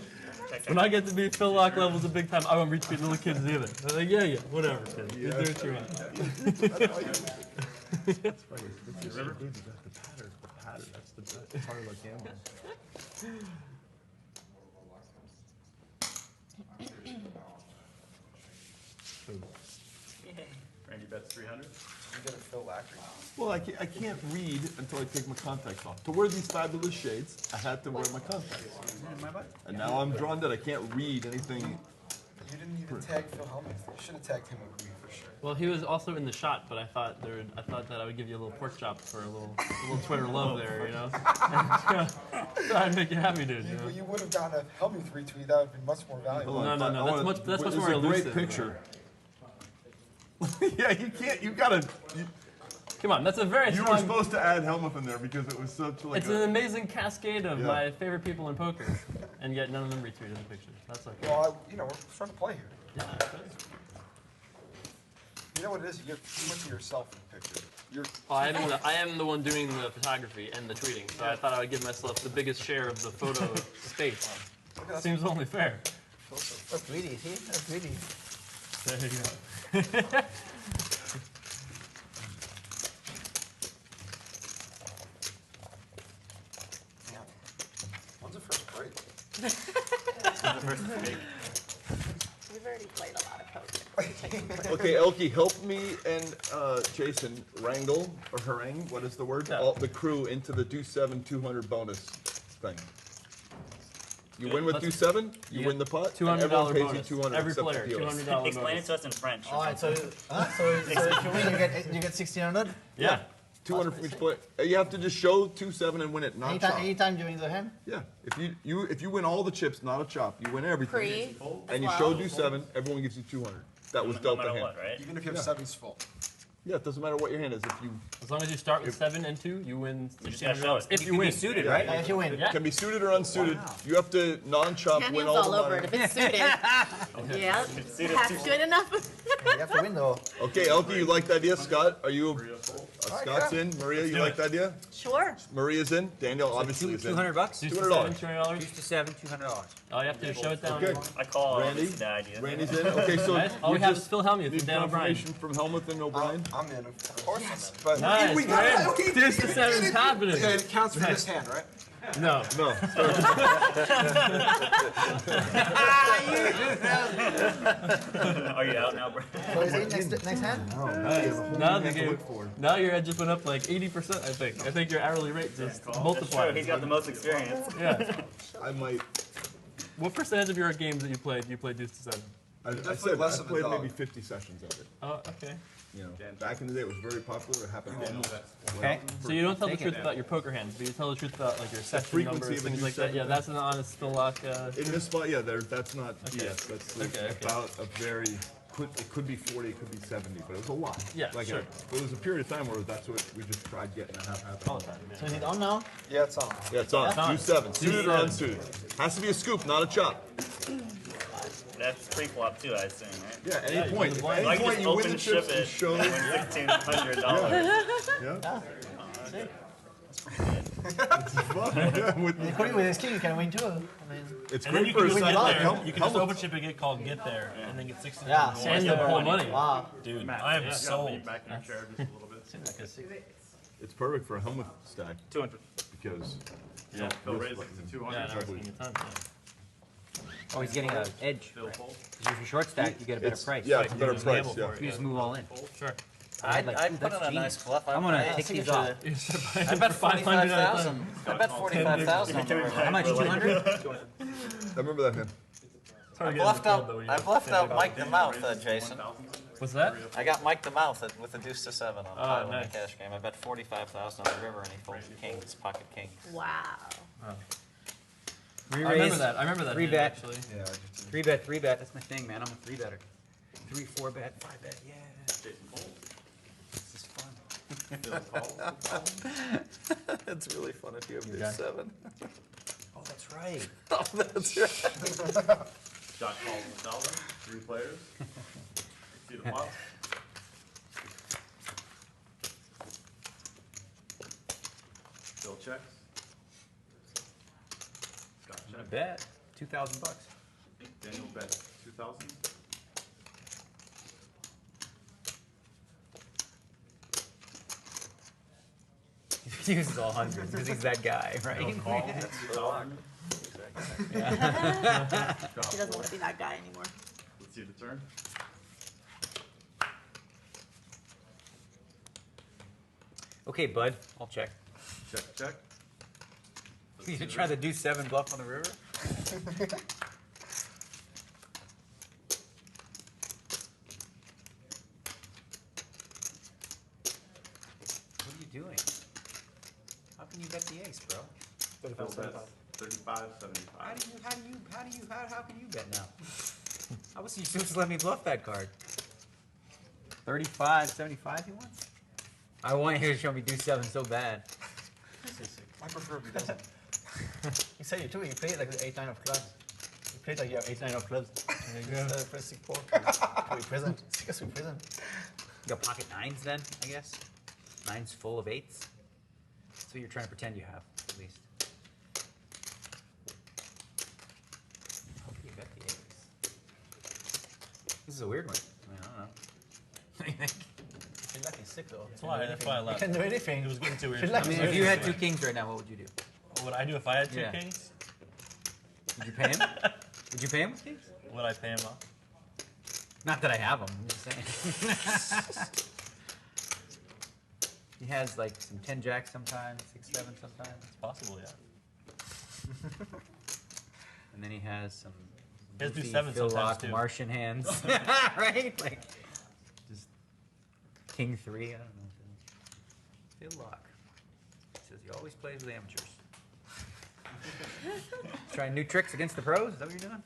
[SPEAKER 3] When I get to be Phil Laak levels of big time, I won't retweet little kids either. They're like, yeah, whatever, kid. You do what you want.
[SPEAKER 2] that's funny. It's just so good. You got the pattern. The pattern. That's the best part about gambling.
[SPEAKER 1] Randy bets 300.
[SPEAKER 5] You get a Phil Laak.
[SPEAKER 2] Well, I can't read until I take my contacts off. To wear these fabulous shades, I had to wear my contacts. And now I'm drawn that I can't read anything.
[SPEAKER 5] You didn't even tag Phil Hellmuth. You should have tagged him with me for sure.
[SPEAKER 3] Well, he was also in the shot, but I thought that I would give you a little pork chop for a little Twitter love there, you know. Try and make you happy, dude. You know?
[SPEAKER 5] You would have gotten a Hellmuth retweet. That would have been much more valuable.
[SPEAKER 3] No, that's much
[SPEAKER 2] It's
[SPEAKER 3] more
[SPEAKER 2] a
[SPEAKER 3] elusive.
[SPEAKER 2] great picture. Yeah, you can't. You gotta.
[SPEAKER 3] Come on, that's a very
[SPEAKER 2] You were
[SPEAKER 3] strong.
[SPEAKER 2] supposed to add Hellmuth in there because it was such like.
[SPEAKER 3] It's an amazing cascade of
[SPEAKER 2] Yeah.
[SPEAKER 3] my favorite people in poker, and yet none of them retweeted the picture. That's okay.
[SPEAKER 5] Well, we're trying to play here.
[SPEAKER 3] Yeah,
[SPEAKER 5] You know what it is? You went to yourself in the picture.
[SPEAKER 3] well, I am the one doing the photography and the tweeting, so I thought I would give myself the biggest share of the photo space. Seems only fair.
[SPEAKER 9] That's greedy, see? That's greedy.
[SPEAKER 3] There you go.
[SPEAKER 5] Yeah. When's the first break?
[SPEAKER 4] We've already played a lot of poker.
[SPEAKER 2] Okay, ElkY, help me and Jason wrangle or harangue. What is the word?
[SPEAKER 3] Yeah.
[SPEAKER 2] All the crew into the do 7 200 bonus thing. You win with
[SPEAKER 3] Let's-
[SPEAKER 2] do 7, you
[SPEAKER 3] you
[SPEAKER 2] win the pot. and
[SPEAKER 3] $200
[SPEAKER 2] everyone pays
[SPEAKER 3] bonus.
[SPEAKER 2] you 200
[SPEAKER 3] Every
[SPEAKER 2] except
[SPEAKER 3] player,
[SPEAKER 2] the POS.
[SPEAKER 3] $200
[SPEAKER 11] Explain it
[SPEAKER 3] bonus.
[SPEAKER 11] to us in French.
[SPEAKER 9] Alright, so if you win, you get 1600.
[SPEAKER 3] Yeah.
[SPEAKER 2] 200 from each player. You have to just show 2-7 and win it, not chop.
[SPEAKER 9] Anytime during the hand?
[SPEAKER 2] Yeah, if you win all the chips, not a chop, you win everything.
[SPEAKER 4] Pre.
[SPEAKER 2] And you show 2-7, everyone gives you 200. That was
[SPEAKER 11] No
[SPEAKER 2] dealt
[SPEAKER 11] matter
[SPEAKER 2] the hand.
[SPEAKER 11] what, right?
[SPEAKER 5] Even if you have sevens full.
[SPEAKER 2] Yeah, it doesn't matter what your hand is. If you
[SPEAKER 3] As long as you start with 7 and 2, you win
[SPEAKER 11] just gotta show
[SPEAKER 3] $1,600.
[SPEAKER 11] it.
[SPEAKER 3] If you win.
[SPEAKER 6] suited,
[SPEAKER 2] Yeah.
[SPEAKER 6] right?
[SPEAKER 9] Yeah, if you win.
[SPEAKER 3] Yeah.
[SPEAKER 2] can be suited or unsuited, you have to non-chop, win
[SPEAKER 4] Candy's
[SPEAKER 2] all
[SPEAKER 4] all
[SPEAKER 2] the
[SPEAKER 4] over it
[SPEAKER 2] money.
[SPEAKER 4] if it's suited. Yeah, have to win enough.
[SPEAKER 9] You have to win though.
[SPEAKER 2] Okay, ElkY, you like the idea? Scott, are you? Scott's in. Maria, you like the idea?
[SPEAKER 4] Sure.
[SPEAKER 2] Maria's in. Daniel obviously is in.
[SPEAKER 6] $200 bucks?
[SPEAKER 3] Deuce to
[SPEAKER 2] $200.
[SPEAKER 3] $7, $200.
[SPEAKER 6] 2-7, $200.
[SPEAKER 3] All you have to do is show it down.
[SPEAKER 2] Okay.
[SPEAKER 11] I call
[SPEAKER 2] Randy?
[SPEAKER 11] this the idea.
[SPEAKER 2] Randy's in. Okay, so
[SPEAKER 3] Nice. All we
[SPEAKER 2] you
[SPEAKER 3] have is
[SPEAKER 2] just
[SPEAKER 3] Phil Hellmuth
[SPEAKER 2] need
[SPEAKER 3] and Dan O'Brien.
[SPEAKER 2] confirmation from Hellmuth and O'Brien.
[SPEAKER 5] I'm in, of course. I'm in. But
[SPEAKER 3] Nice,
[SPEAKER 5] we got
[SPEAKER 3] man.
[SPEAKER 5] it.
[SPEAKER 3] Deuce to 7's happening.
[SPEAKER 5] Yeah, it counts for this hand, right?
[SPEAKER 3] No.
[SPEAKER 2] No.
[SPEAKER 11] Are you out now, bro?
[SPEAKER 9] So is it next hand?
[SPEAKER 3] Now the game. Now your edge just went up like 80%. I think. I think your hourly rate just
[SPEAKER 11] That's true.
[SPEAKER 3] multiplied.
[SPEAKER 11] He's got the most experience.
[SPEAKER 3] Yeah.
[SPEAKER 2] I might.
[SPEAKER 3] What percentage of your games that you played do you play Deuce to 7?
[SPEAKER 2] I
[SPEAKER 5] Definitely
[SPEAKER 2] said
[SPEAKER 5] less
[SPEAKER 2] I
[SPEAKER 5] of a
[SPEAKER 2] played
[SPEAKER 5] dog.
[SPEAKER 2] maybe 50 sessions of it.
[SPEAKER 3] Oh, okay.
[SPEAKER 2] You know, back in the day, it was very popular. It happened almost.
[SPEAKER 6] Okay.
[SPEAKER 3] So you don't tell the
[SPEAKER 6] Take it.
[SPEAKER 3] truth about your poker hands, but you tell the truth about like your session
[SPEAKER 2] frequency
[SPEAKER 3] numbers,
[SPEAKER 2] of a
[SPEAKER 3] things
[SPEAKER 2] new
[SPEAKER 3] like that.
[SPEAKER 2] session.
[SPEAKER 3] Yeah, that's an honest Laak.
[SPEAKER 2] In this spot, yeah, that's not
[SPEAKER 3] Okay.
[SPEAKER 2] BS. That's
[SPEAKER 3] Okay, okay.
[SPEAKER 2] about a very. It could be 40, it could be 70, but it was a lot.
[SPEAKER 3] Yeah,
[SPEAKER 2] like
[SPEAKER 3] sure.
[SPEAKER 2] There was a period of time where that's what we just tried getting to have happen.
[SPEAKER 3] All the time,
[SPEAKER 9] So is it on now?
[SPEAKER 5] Yeah, it's on.
[SPEAKER 2] Yeah, it's on.
[SPEAKER 3] It's on.
[SPEAKER 2] 2-7. Suited or unsuited. Has to be a scoop, not a chop.
[SPEAKER 11] That's pre-flop too, I assume, right?
[SPEAKER 2] Yeah, at
[SPEAKER 3] Yeah,
[SPEAKER 2] any
[SPEAKER 3] you
[SPEAKER 2] point.
[SPEAKER 3] can
[SPEAKER 2] At
[SPEAKER 3] blind-
[SPEAKER 11] So I
[SPEAKER 2] any
[SPEAKER 11] can
[SPEAKER 2] point
[SPEAKER 11] just
[SPEAKER 2] you win
[SPEAKER 11] open
[SPEAKER 2] the
[SPEAKER 11] ship
[SPEAKER 2] chips and
[SPEAKER 11] it
[SPEAKER 2] show.
[SPEAKER 11] and win $1,600.
[SPEAKER 2] Yeah.
[SPEAKER 9] With his king, you can win too. I mean,
[SPEAKER 2] It's
[SPEAKER 10] And then
[SPEAKER 2] great
[SPEAKER 10] you
[SPEAKER 2] for
[SPEAKER 10] can
[SPEAKER 2] a
[SPEAKER 10] just
[SPEAKER 2] side
[SPEAKER 10] get
[SPEAKER 2] like
[SPEAKER 10] there.
[SPEAKER 2] Helmut.
[SPEAKER 10] You can just open chip and get called get there, and then get 60.
[SPEAKER 9] yeah,
[SPEAKER 3] And you have more money.
[SPEAKER 9] Wow.
[SPEAKER 10] Dude, I am
[SPEAKER 1] Gotta
[SPEAKER 10] sold.
[SPEAKER 1] lean back in your chair just a little bit.
[SPEAKER 2] It's perfect for a Hellmuth stack
[SPEAKER 11] 200.
[SPEAKER 2] because
[SPEAKER 1] Yeah, Phil raises it to 200.
[SPEAKER 3] Yeah, no, it's getting a ton.
[SPEAKER 6] Oh, he's getting an edge.
[SPEAKER 1] Phil fold.
[SPEAKER 6] Because if you're short stack, you get a better price.
[SPEAKER 2] yeah, it's a better
[SPEAKER 3] just
[SPEAKER 2] price.
[SPEAKER 3] gamble
[SPEAKER 2] Yeah.
[SPEAKER 3] for
[SPEAKER 6] You just move all in.
[SPEAKER 3] Sure.
[SPEAKER 6] I'd like,
[SPEAKER 7] I'd
[SPEAKER 6] ooh,
[SPEAKER 7] put
[SPEAKER 6] that's
[SPEAKER 7] in a nice
[SPEAKER 6] genius.
[SPEAKER 7] bluff.
[SPEAKER 6] I'm gonna take these off.
[SPEAKER 7] I bet 45,000. I bet 45,000 on the river.
[SPEAKER 6] How much? 200?
[SPEAKER 2] I remember that hand.
[SPEAKER 7] I bluffed out Mike the Mouth, Jason.
[SPEAKER 3] What's that?
[SPEAKER 7] I got Mike the Mouth with a deuce to 7 on the in
[SPEAKER 3] nice.
[SPEAKER 7] the cash game. I bet 45,000 on the river, and he folds kings, pocket kings.
[SPEAKER 4] Wow.
[SPEAKER 3] I remember that. I remember that.
[SPEAKER 6] Three
[SPEAKER 3] hand,
[SPEAKER 6] bet.
[SPEAKER 3] actually.
[SPEAKER 5] Yeah,
[SPEAKER 6] 3 bet. That's my thing, man. I'm a 3-better. 3, 4 bet, 5 bet. Yeah.
[SPEAKER 1] Jason fold.
[SPEAKER 6] This is fun.
[SPEAKER 1] Phil calls.
[SPEAKER 7] It's really fun if you have
[SPEAKER 3] Okay.
[SPEAKER 7] deuce 7.
[SPEAKER 6] Oh, that's right.
[SPEAKER 7] Oh, that's right.
[SPEAKER 1] Shot calls 1,000. 3 players. See the flop. Phil checks. Scott checks.
[SPEAKER 6] Bet. $2,000.
[SPEAKER 1] Daniel bets 2,000.
[SPEAKER 6] He uses all hundreds because he's that guy, right?
[SPEAKER 1] Call. 2,000.
[SPEAKER 4] He doesn't want to be that guy anymore.
[SPEAKER 1] Let's see the turn.
[SPEAKER 6] Okay, bud. I'll check.
[SPEAKER 1] Check, check. Let's
[SPEAKER 6] You
[SPEAKER 1] see
[SPEAKER 6] gonna
[SPEAKER 1] the
[SPEAKER 6] try
[SPEAKER 1] river.
[SPEAKER 6] the deuce 7 bluff on the river? What are you doing? How can you bet the ace, bro?
[SPEAKER 1] Phil bets 35, 75.
[SPEAKER 6] How can you bet now? How was you supposed to let me bluff that card? 35, 75 he wants? I want you to show me deuce 7 so bad.
[SPEAKER 5] I prefer if he doesn't.
[SPEAKER 9] You said you too. You played like the 8-9 of clubs. You played like you have 8-9 of clubs. Press 6-4. To be present. Because we present.
[SPEAKER 6] You got pocket 9s then, I guess? 9s full of 8s? So you're trying to pretend you have, at least. How can you bet the ace? This is a weird one. I mean, I don't know. What do you think?
[SPEAKER 9] Feel like he's sick though.
[SPEAKER 10] That's why I
[SPEAKER 9] You
[SPEAKER 10] left.
[SPEAKER 9] can do anything.
[SPEAKER 10] It was getting too weird.
[SPEAKER 9] Feel like
[SPEAKER 6] I mean, if you had 2 kings right now, what would you do?
[SPEAKER 10] What would I do if I had 2
[SPEAKER 6] Yeah.
[SPEAKER 10] kings?
[SPEAKER 6] Would you pay him? Would you pay him with kings?
[SPEAKER 10] Would I pay him off?
[SPEAKER 6] Not that I have them, I'm just saying. He has like some 10 jacks sometimes, 6-7 sometimes.
[SPEAKER 10] It's possible, yeah.
[SPEAKER 6] And then he has some
[SPEAKER 10] He has to do
[SPEAKER 6] goofy
[SPEAKER 10] 7
[SPEAKER 6] Phil
[SPEAKER 10] sometimes,
[SPEAKER 6] Laak
[SPEAKER 10] too.
[SPEAKER 6] Martian hands. Right? Like just king 3, I don't know. Still Laak. He says he always plays with amateurs. Trying new tricks against the pros? Is that what you're doing?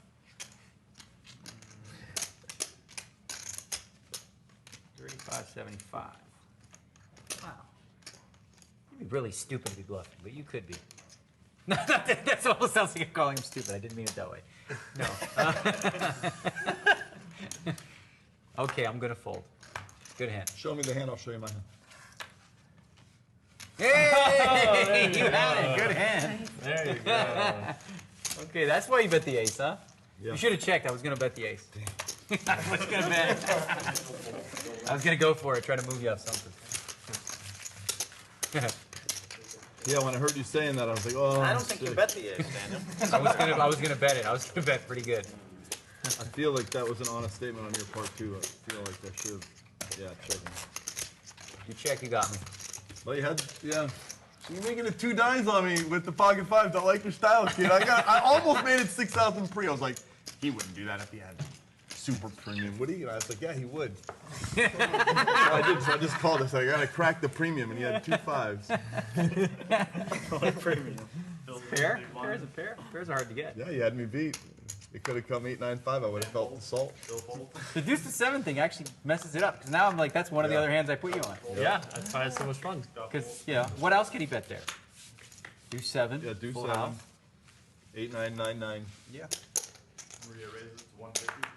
[SPEAKER 6] 35.75. Wow. You'd be really stupid to be bluffing, but you could be. No, that almost sounds like I'm calling him stupid. I didn't mean it that way. No. Okay, I'm gonna fold. Good hand.
[SPEAKER 2] Show me the hand, I'll show you my hand.
[SPEAKER 6] Hey! You had it. Good hand.
[SPEAKER 3] There you go.
[SPEAKER 6] Okay, that's why you bet the ace, huh?
[SPEAKER 2] Yeah.
[SPEAKER 6] You should have checked. I was gonna bet the ace. I was gonna bet. I was gonna go for it, try to move you off something.
[SPEAKER 2] Yeah, when I heard you saying that, I was like, oh.
[SPEAKER 7] I don't think you bet the ace, Daniel.
[SPEAKER 6] I was gonna bet it. I was gonna bet pretty good.
[SPEAKER 2] I feel like that was an honest statement on your part too. I feel like I should, check him.
[SPEAKER 6] You check, you got me.
[SPEAKER 2] Well, you had, yeah. You're making it 2 dimes on me with the pocket fives. I like your style, kid. I almost made it 6,000 pre. I was like, he wouldn't do that if he had super premium, would he? And I was like, yeah, he would. So I just called us. I gotta crack the premium, and he had 2 5s.
[SPEAKER 3] Premium.
[SPEAKER 6] Pair? Pairs are pair. Pairs are hard to get.
[SPEAKER 2] Yeah, you had me beat. It could have come 8 9 5. I would have felt the salt.
[SPEAKER 6] The deuce to 7 thing actually messes it up because now I'm like, that's one of the other hands I put you on.
[SPEAKER 3] Yeah, that's why it's so much fun.
[SPEAKER 6] Because what else can he bet there? Deuce 7.
[SPEAKER 2] Yeah, deuce
[SPEAKER 6] full
[SPEAKER 2] 7.
[SPEAKER 6] house.
[SPEAKER 2] 8 9 9 9.
[SPEAKER 6] Yeah.
[SPEAKER 1] Maria raises to 150.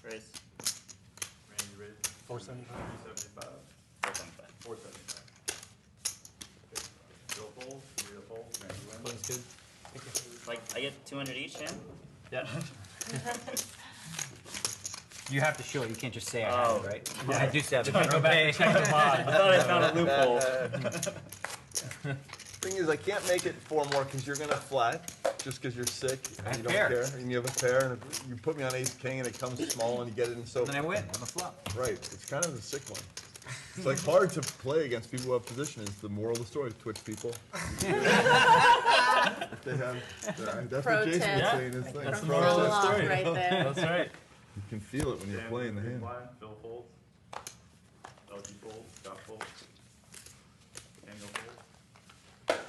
[SPEAKER 11] Raise.
[SPEAKER 1] Randy raises
[SPEAKER 3] 475.
[SPEAKER 1] 375. 475. Bill folds, Maria folds, Randy wins.
[SPEAKER 3] Feels good.
[SPEAKER 11] Like, I get 200 each, Dan?
[SPEAKER 3] Yeah.
[SPEAKER 6] You have to show it. You can't just say I have it, right?
[SPEAKER 3] Yeah.
[SPEAKER 6] I do 7.
[SPEAKER 3] Go back and check the pod.
[SPEAKER 11] I thought I found a loophole.
[SPEAKER 2] Thing is, I can't make it 4 more because you're gonna flat just because you're sick and you don't
[SPEAKER 6] Pair.
[SPEAKER 2] care. And you have a pair, and if you put me on ace king and it comes small and you get it in so.
[SPEAKER 6] And then I win. I'm a flop.
[SPEAKER 2] Right, it's kind of a sick one. It's like hard to play against people who have position. Is the moral of the story, Twitch people. If they have, that's
[SPEAKER 4] Pro
[SPEAKER 2] what Jason
[SPEAKER 4] tip.
[SPEAKER 2] was saying. His thing.
[SPEAKER 3] That's
[SPEAKER 4] From
[SPEAKER 3] the
[SPEAKER 4] roll
[SPEAKER 3] moral of the
[SPEAKER 4] off
[SPEAKER 3] story.
[SPEAKER 4] right there.
[SPEAKER 3] That's right.
[SPEAKER 2] You can feel it when you're
[SPEAKER 1] Dan
[SPEAKER 2] playing the
[SPEAKER 1] big
[SPEAKER 2] hand.
[SPEAKER 1] blind, Bill folds. LG folds, Scott folds. Daniel folds.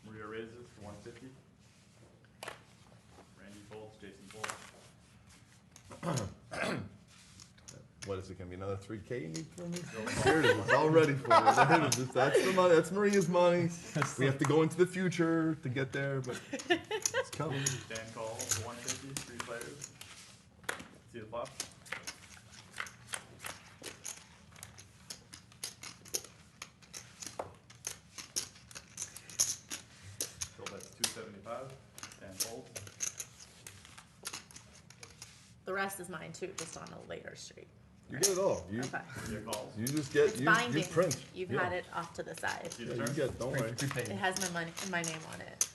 [SPEAKER 1] Maria raises to 150. Randy folds, Jason folds.
[SPEAKER 2] What is it gonna be? Another 3K you need from me? Here it is. It's all ready for you. There it is. That's the money. That's Maria's money. We have to go into the future to get there, but it's coming.
[SPEAKER 1] Dan calls to 150, 3 players. See the flop? Bill bets 275. Dan folds.
[SPEAKER 4] The rest is mine too, just on a later street.
[SPEAKER 2] You get it all. You
[SPEAKER 4] Okay.
[SPEAKER 1] Maria calls.
[SPEAKER 2] you just get
[SPEAKER 4] It's
[SPEAKER 2] you
[SPEAKER 4] binding.
[SPEAKER 2] print.
[SPEAKER 4] You've
[SPEAKER 2] Yeah.
[SPEAKER 4] had it off to the side.
[SPEAKER 1] See
[SPEAKER 2] Yeah,
[SPEAKER 1] the
[SPEAKER 2] you
[SPEAKER 1] turn?
[SPEAKER 2] get. Don't worry.
[SPEAKER 4] It has my name on it.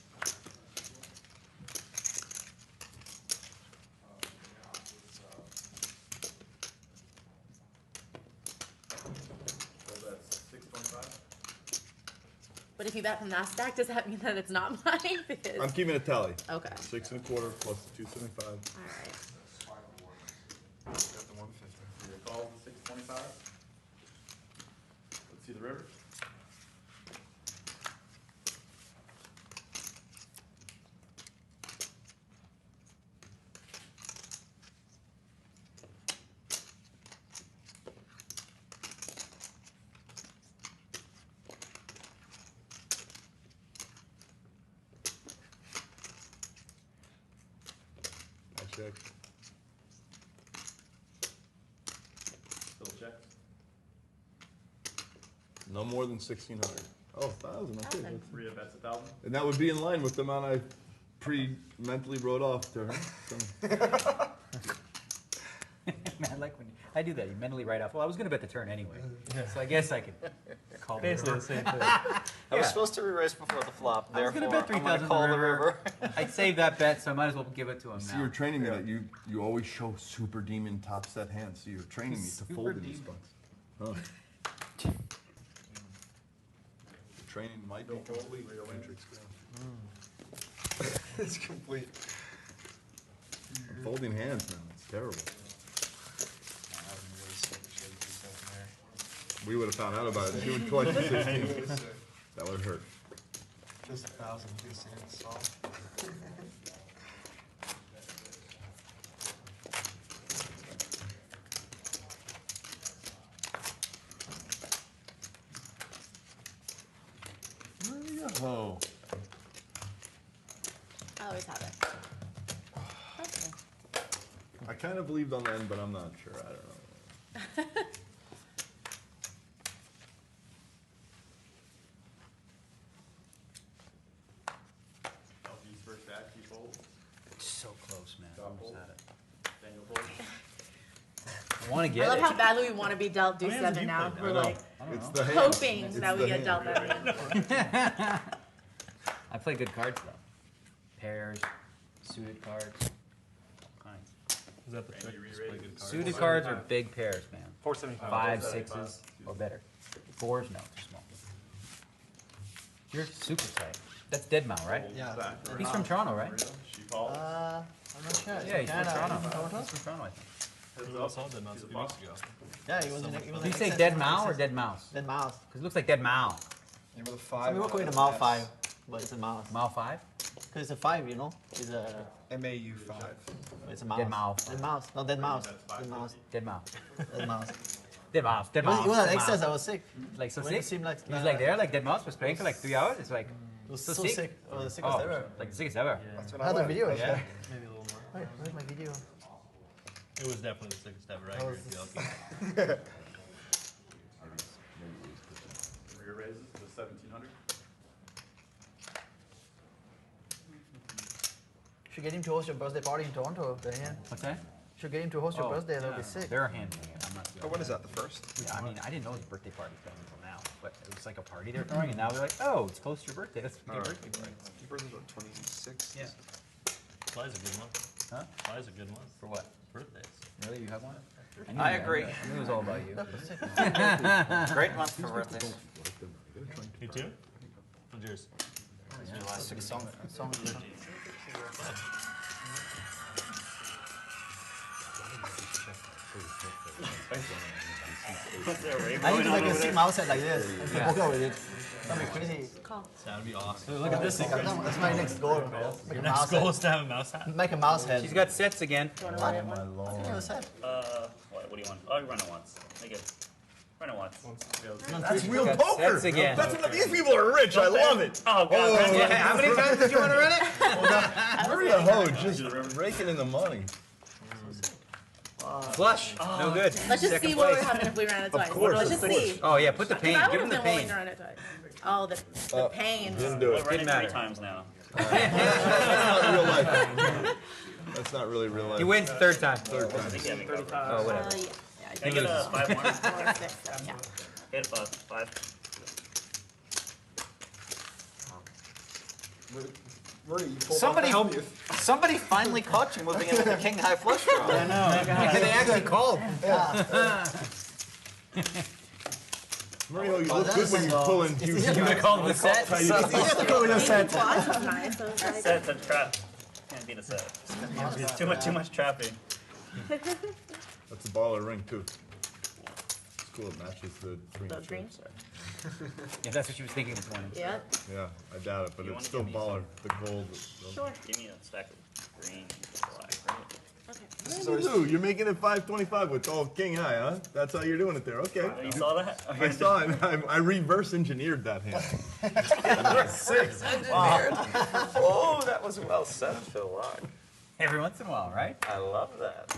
[SPEAKER 1] Bill bets 625.
[SPEAKER 4] But if you bet from that stack, does that mean that it's not mine? Because
[SPEAKER 2] I'm keeping a tally.
[SPEAKER 4] okay.
[SPEAKER 2] 6 1/4 plus 275.
[SPEAKER 4] All right.
[SPEAKER 5] Got the 150.
[SPEAKER 1] Maria calls to 625. Let's see the river.
[SPEAKER 2] I check.
[SPEAKER 1] Still checks.
[SPEAKER 2] No more than 1,600. Oh, 1,000. Okay.
[SPEAKER 4] 1,000.
[SPEAKER 1] Maria bets 1,000.
[SPEAKER 2] And that would be in line with the amount I pre-mentally wrote off to her. So.
[SPEAKER 6] Man, I like when I do that. You mentally write off. Well, I was going to bet the turn anyway, so I guess I could call
[SPEAKER 3] Basically
[SPEAKER 6] the
[SPEAKER 3] the same thing.
[SPEAKER 7] I was
[SPEAKER 6] Yeah.
[SPEAKER 7] supposed to re-raise before the flop,
[SPEAKER 6] I was
[SPEAKER 7] therefore
[SPEAKER 6] going to bet
[SPEAKER 7] I'm going
[SPEAKER 6] 3,000
[SPEAKER 7] to call the river.
[SPEAKER 6] I saved that bet, so I might as well give it to him
[SPEAKER 2] See,
[SPEAKER 6] now.
[SPEAKER 2] you're training me that you always show super demon top set hands. So you're training me to
[SPEAKER 6] Super
[SPEAKER 2] fold in these
[SPEAKER 6] demon.
[SPEAKER 2] spots. Huh. The training might be complete. Matrix.
[SPEAKER 5] It's complete.
[SPEAKER 2] Folding hands, man. It's terrible. We would have found out about it. She would collect 16. That would hurt.
[SPEAKER 8] Just 1,000 loose hands solved.
[SPEAKER 2] Oh.
[SPEAKER 4] I always have it. Okay.
[SPEAKER 2] I kind of believed on the end, but I'm not sure. I don't know.
[SPEAKER 1] LP's first stack, he folds.
[SPEAKER 6] So close, man.
[SPEAKER 1] Dog
[SPEAKER 6] Almost
[SPEAKER 1] fold.
[SPEAKER 6] had it.
[SPEAKER 1] Daniel folds.
[SPEAKER 6] I want to
[SPEAKER 4] I
[SPEAKER 6] get
[SPEAKER 4] love
[SPEAKER 6] it.
[SPEAKER 4] how badly we want to be dealt
[SPEAKER 10] How many hands
[SPEAKER 4] D7
[SPEAKER 10] have you
[SPEAKER 4] now.
[SPEAKER 10] played?
[SPEAKER 4] We're
[SPEAKER 2] I know.
[SPEAKER 4] like
[SPEAKER 2] It's the hand.
[SPEAKER 4] hoping
[SPEAKER 2] It's
[SPEAKER 4] that we
[SPEAKER 2] the
[SPEAKER 4] get
[SPEAKER 2] hand.
[SPEAKER 4] dealt that hand.
[SPEAKER 6] I play good cards though. Pairs, suited cards, all kinds.
[SPEAKER 10] Is that the trick? Just play good cards.
[SPEAKER 6] Suited cards are big pairs, man.
[SPEAKER 11] 475.
[SPEAKER 6] 5, 6s, or better. 4s, no, too small. You're super tight. That's Deadmau, right?
[SPEAKER 9] Yeah.
[SPEAKER 6] He's from Toronto, right?
[SPEAKER 1] She folds.
[SPEAKER 9] I'm not sure.
[SPEAKER 6] Yeah, he's from Toronto.
[SPEAKER 9] Toronto?
[SPEAKER 6] He's from Toronto, I think.
[SPEAKER 10] We all saw Dead Mouse a few weeks ago.
[SPEAKER 9] Yeah, he was in.
[SPEAKER 6] Did you say Deadmau or Dead Mouse?
[SPEAKER 9] Dead mouse.
[SPEAKER 6] Because it looks like Deadmau.
[SPEAKER 5] Yeah, with a
[SPEAKER 9] So
[SPEAKER 5] 5.
[SPEAKER 9] we were calling it a Mao 5, but it's a mouse.
[SPEAKER 6] Mao 5?
[SPEAKER 9] Because it's a 5, you know? It's a.
[SPEAKER 5] MAU 5.
[SPEAKER 9] It's a mouse.
[SPEAKER 6] Dead mouse.
[SPEAKER 9] Dead mouse. No, dead mouse. Dead mouse.
[SPEAKER 6] Deadmau.
[SPEAKER 9] Dead mouse.
[SPEAKER 6] Dead Mouse. Dead
[SPEAKER 9] It was,
[SPEAKER 6] Mouse.
[SPEAKER 9] it was an
[SPEAKER 6] Dead
[SPEAKER 9] excess.
[SPEAKER 6] Mouse.
[SPEAKER 9] I was sick.
[SPEAKER 6] Like so
[SPEAKER 9] When
[SPEAKER 6] sick?
[SPEAKER 9] it seemed like
[SPEAKER 6] He was like there, like Dead Mouse was playing for like 3 hours. It's like,
[SPEAKER 9] It was
[SPEAKER 6] So
[SPEAKER 9] so
[SPEAKER 6] sick?
[SPEAKER 9] sick. It was the sickest
[SPEAKER 6] oh,
[SPEAKER 9] ever.
[SPEAKER 6] like the sickest ever.
[SPEAKER 5] That's
[SPEAKER 9] I
[SPEAKER 5] what
[SPEAKER 9] had
[SPEAKER 5] I
[SPEAKER 9] a video.
[SPEAKER 6] Yeah.
[SPEAKER 9] Actually.
[SPEAKER 10] Maybe a little more.
[SPEAKER 9] Where's my video?
[SPEAKER 10] It was definitely the sickest ever. I
[SPEAKER 9] That
[SPEAKER 10] agree
[SPEAKER 9] was
[SPEAKER 10] with you, LP.
[SPEAKER 1] Rear raises to 1,700.
[SPEAKER 9] Should get him to host your birthday party in Toronto. Yeah.
[SPEAKER 6] What's that?
[SPEAKER 9] Should get him to host your
[SPEAKER 6] Oh,
[SPEAKER 9] birthday. That'll be sick.
[SPEAKER 6] They're handling it. I'm not doing
[SPEAKER 5] Oh, when
[SPEAKER 6] it.
[SPEAKER 5] is that? The 1st?
[SPEAKER 6] Yeah, I mean, I didn't know it was a birthday party thing until now. But it was like a party they were throwing, and now they're like, oh, it's close to your birthday. Let's make a birthday party.
[SPEAKER 5] Your birthday's what, 26?
[SPEAKER 6] Yeah.
[SPEAKER 10] July's a good month.
[SPEAKER 6] Huh?
[SPEAKER 10] July's a good month.
[SPEAKER 6] For what?
[SPEAKER 10] Birthdays.
[SPEAKER 6] Really? You have one?
[SPEAKER 7] I agree.
[SPEAKER 6] I knew it was all about you.
[SPEAKER 7] Great month for birthdays.
[SPEAKER 10] You too? What's yours?
[SPEAKER 7] July 6th.
[SPEAKER 9] I need to make a sick mouse head like this. And keep walking with it. That'd be crazy.
[SPEAKER 4] Call.
[SPEAKER 10] That would be awesome. Look at this.
[SPEAKER 9] That's my next goal, bro. Make
[SPEAKER 10] Your
[SPEAKER 9] a
[SPEAKER 10] next
[SPEAKER 9] mouse
[SPEAKER 10] goal
[SPEAKER 9] head.
[SPEAKER 10] is to have a mouse hat.
[SPEAKER 9] Make a mouse head.
[SPEAKER 6] She's got sets again.
[SPEAKER 4] Do you want to run it one?
[SPEAKER 9] I think it was set.
[SPEAKER 11] What do you want? Oh, you run it once. Make it. Run it once.
[SPEAKER 2] That's real
[SPEAKER 6] Got
[SPEAKER 2] poker.
[SPEAKER 6] sets again.
[SPEAKER 2] That's what, these people are rich. I love it.
[SPEAKER 11] Oh, God.
[SPEAKER 6] Yeah, how many times did you want to run it?
[SPEAKER 2] Maria Ho just raking in the money.
[SPEAKER 6] Flush. No good.
[SPEAKER 4] Let's just
[SPEAKER 6] Second
[SPEAKER 4] see what would
[SPEAKER 6] place.
[SPEAKER 4] happen if we ran it twice.
[SPEAKER 2] course,
[SPEAKER 4] Let's
[SPEAKER 2] of
[SPEAKER 4] just see.
[SPEAKER 6] Oh yeah, put the pain.
[SPEAKER 4] I
[SPEAKER 6] Give
[SPEAKER 4] would
[SPEAKER 6] him
[SPEAKER 4] have
[SPEAKER 6] the
[SPEAKER 4] been willing
[SPEAKER 6] pain.
[SPEAKER 4] to run it twice. Oh, the pain.
[SPEAKER 2] Didn't do
[SPEAKER 11] We're
[SPEAKER 2] it.
[SPEAKER 11] running
[SPEAKER 6] matter.
[SPEAKER 11] 3 times now.
[SPEAKER 2] That's not real life. That's not really real life.
[SPEAKER 6] He wins the third time.
[SPEAKER 2] Third time.
[SPEAKER 11] I think you have it
[SPEAKER 6] Oh whatever.
[SPEAKER 4] Yeah.
[SPEAKER 11] Can I get a 5-1?
[SPEAKER 4] Or 6, yeah.
[SPEAKER 11] Hit a 5.
[SPEAKER 5] Marie, you pulled
[SPEAKER 7] Somebody
[SPEAKER 5] off
[SPEAKER 7] help.
[SPEAKER 5] Hellmuth.
[SPEAKER 7] Somebody finally caught you moving in with the king high flush draw.
[SPEAKER 6] I know. They actually called.
[SPEAKER 2] Maria Ho, you look good when you pull in huge.
[SPEAKER 6] You would call the set.
[SPEAKER 9] You have to go with your set.
[SPEAKER 4] Quads was nice. So it was like,
[SPEAKER 11] Set's a trap. Can't beat a set. Too much trapping.
[SPEAKER 2] That's a baller ring too. It's cool. It matches the green.
[SPEAKER 4] the green.
[SPEAKER 6] Yeah, that's what she was thinking this morning.
[SPEAKER 4] Yeah.
[SPEAKER 2] Yeah, I doubt it, but
[SPEAKER 11] You
[SPEAKER 2] it's
[SPEAKER 11] wanna
[SPEAKER 2] still
[SPEAKER 11] give me
[SPEAKER 2] baller. The gold.
[SPEAKER 4] Sure.
[SPEAKER 11] Give me a stack of green, black.
[SPEAKER 4] Okay.
[SPEAKER 2] What do you do? You're making it 525 with all king high, huh? That's how you're doing it there. Okay.
[SPEAKER 11] Oh, you saw that?
[SPEAKER 2] I saw it. I reverse engineered that hand.
[SPEAKER 7] Oh, that was well said, Phil Laak.
[SPEAKER 6] Every once in a while, right?
[SPEAKER 7] I love that.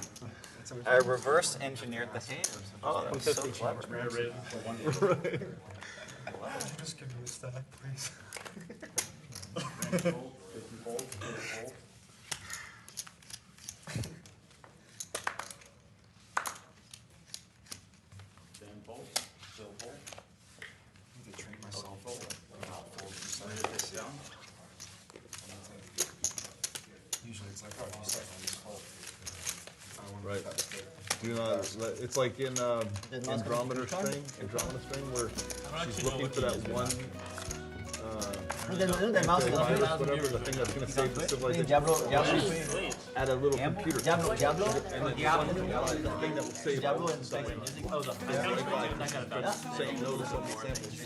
[SPEAKER 7] I reverse engineered the hand. Oh, that was so clever.
[SPEAKER 1] Rear raises to 180.
[SPEAKER 8] Just give me a stack, please.
[SPEAKER 1] Daniel folds. 50 folds. Phil folds. Dan folds. Phil folds.
[SPEAKER 8] I need to train myself. Not fold
[SPEAKER 1] Maria
[SPEAKER 8] percent.
[SPEAKER 1] takes down.
[SPEAKER 8] Usually it's like, oh, you start on this fold. I want to
[SPEAKER 2] Right.
[SPEAKER 8] bet the
[SPEAKER 2] Do not. It's like in Andromeda string, where she's looking for that one.
[SPEAKER 9] Then mouse
[SPEAKER 2] the
[SPEAKER 9] head.
[SPEAKER 2] virus, whatever, the thing that's gonna save the civilization.
[SPEAKER 9] Diablo.
[SPEAKER 11] Please.
[SPEAKER 2] at a little computer.
[SPEAKER 9] Diablo?
[SPEAKER 2] And then the thing that would say
[SPEAKER 9] Diablo and Seiver.
[SPEAKER 3] Oh, the
[SPEAKER 2] say no to some samples,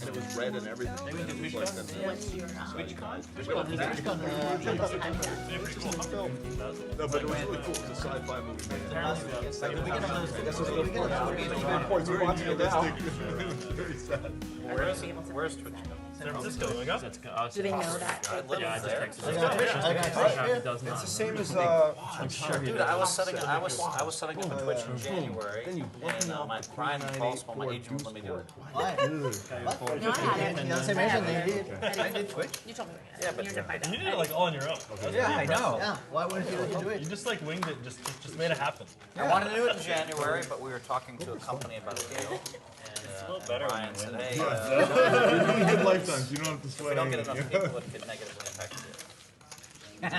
[SPEAKER 2] and it was red and everything. It was like that. No, but it was really cool. It was a sci-fi movie.
[SPEAKER 7] Where's Twitch?
[SPEAKER 10] San Francisco, you go?
[SPEAKER 4] Do they know that?
[SPEAKER 3] Yeah, I just texted
[SPEAKER 9] I
[SPEAKER 3] him.
[SPEAKER 9] got
[SPEAKER 3] It does not.
[SPEAKER 5] It's the same as
[SPEAKER 3] I'm sure he
[SPEAKER 7] Dude,
[SPEAKER 3] does.
[SPEAKER 7] I was setting up Twitch in January, and my crying false while my agent wouldn't let me do it.
[SPEAKER 9] Why?
[SPEAKER 4] No, I had it.
[SPEAKER 9] You know the same agent that you did?
[SPEAKER 4] I did Twitch. You told me.
[SPEAKER 7] Yeah, but
[SPEAKER 4] you're to find out.
[SPEAKER 10] You did it like all on your own.
[SPEAKER 6] Yeah, I know.
[SPEAKER 9] Yeah, why wouldn't you let you do
[SPEAKER 10] You
[SPEAKER 9] it?
[SPEAKER 10] just like winged it, just made it happen.
[SPEAKER 7] I wanted to do it in January, but we were talking to a company about a deal, and Brian said, hey,
[SPEAKER 2] You're doing good lifetimes. You don't have to
[SPEAKER 7] if we
[SPEAKER 2] sweat
[SPEAKER 7] don't get
[SPEAKER 2] anything.
[SPEAKER 7] enough people, it could negatively impact the deal.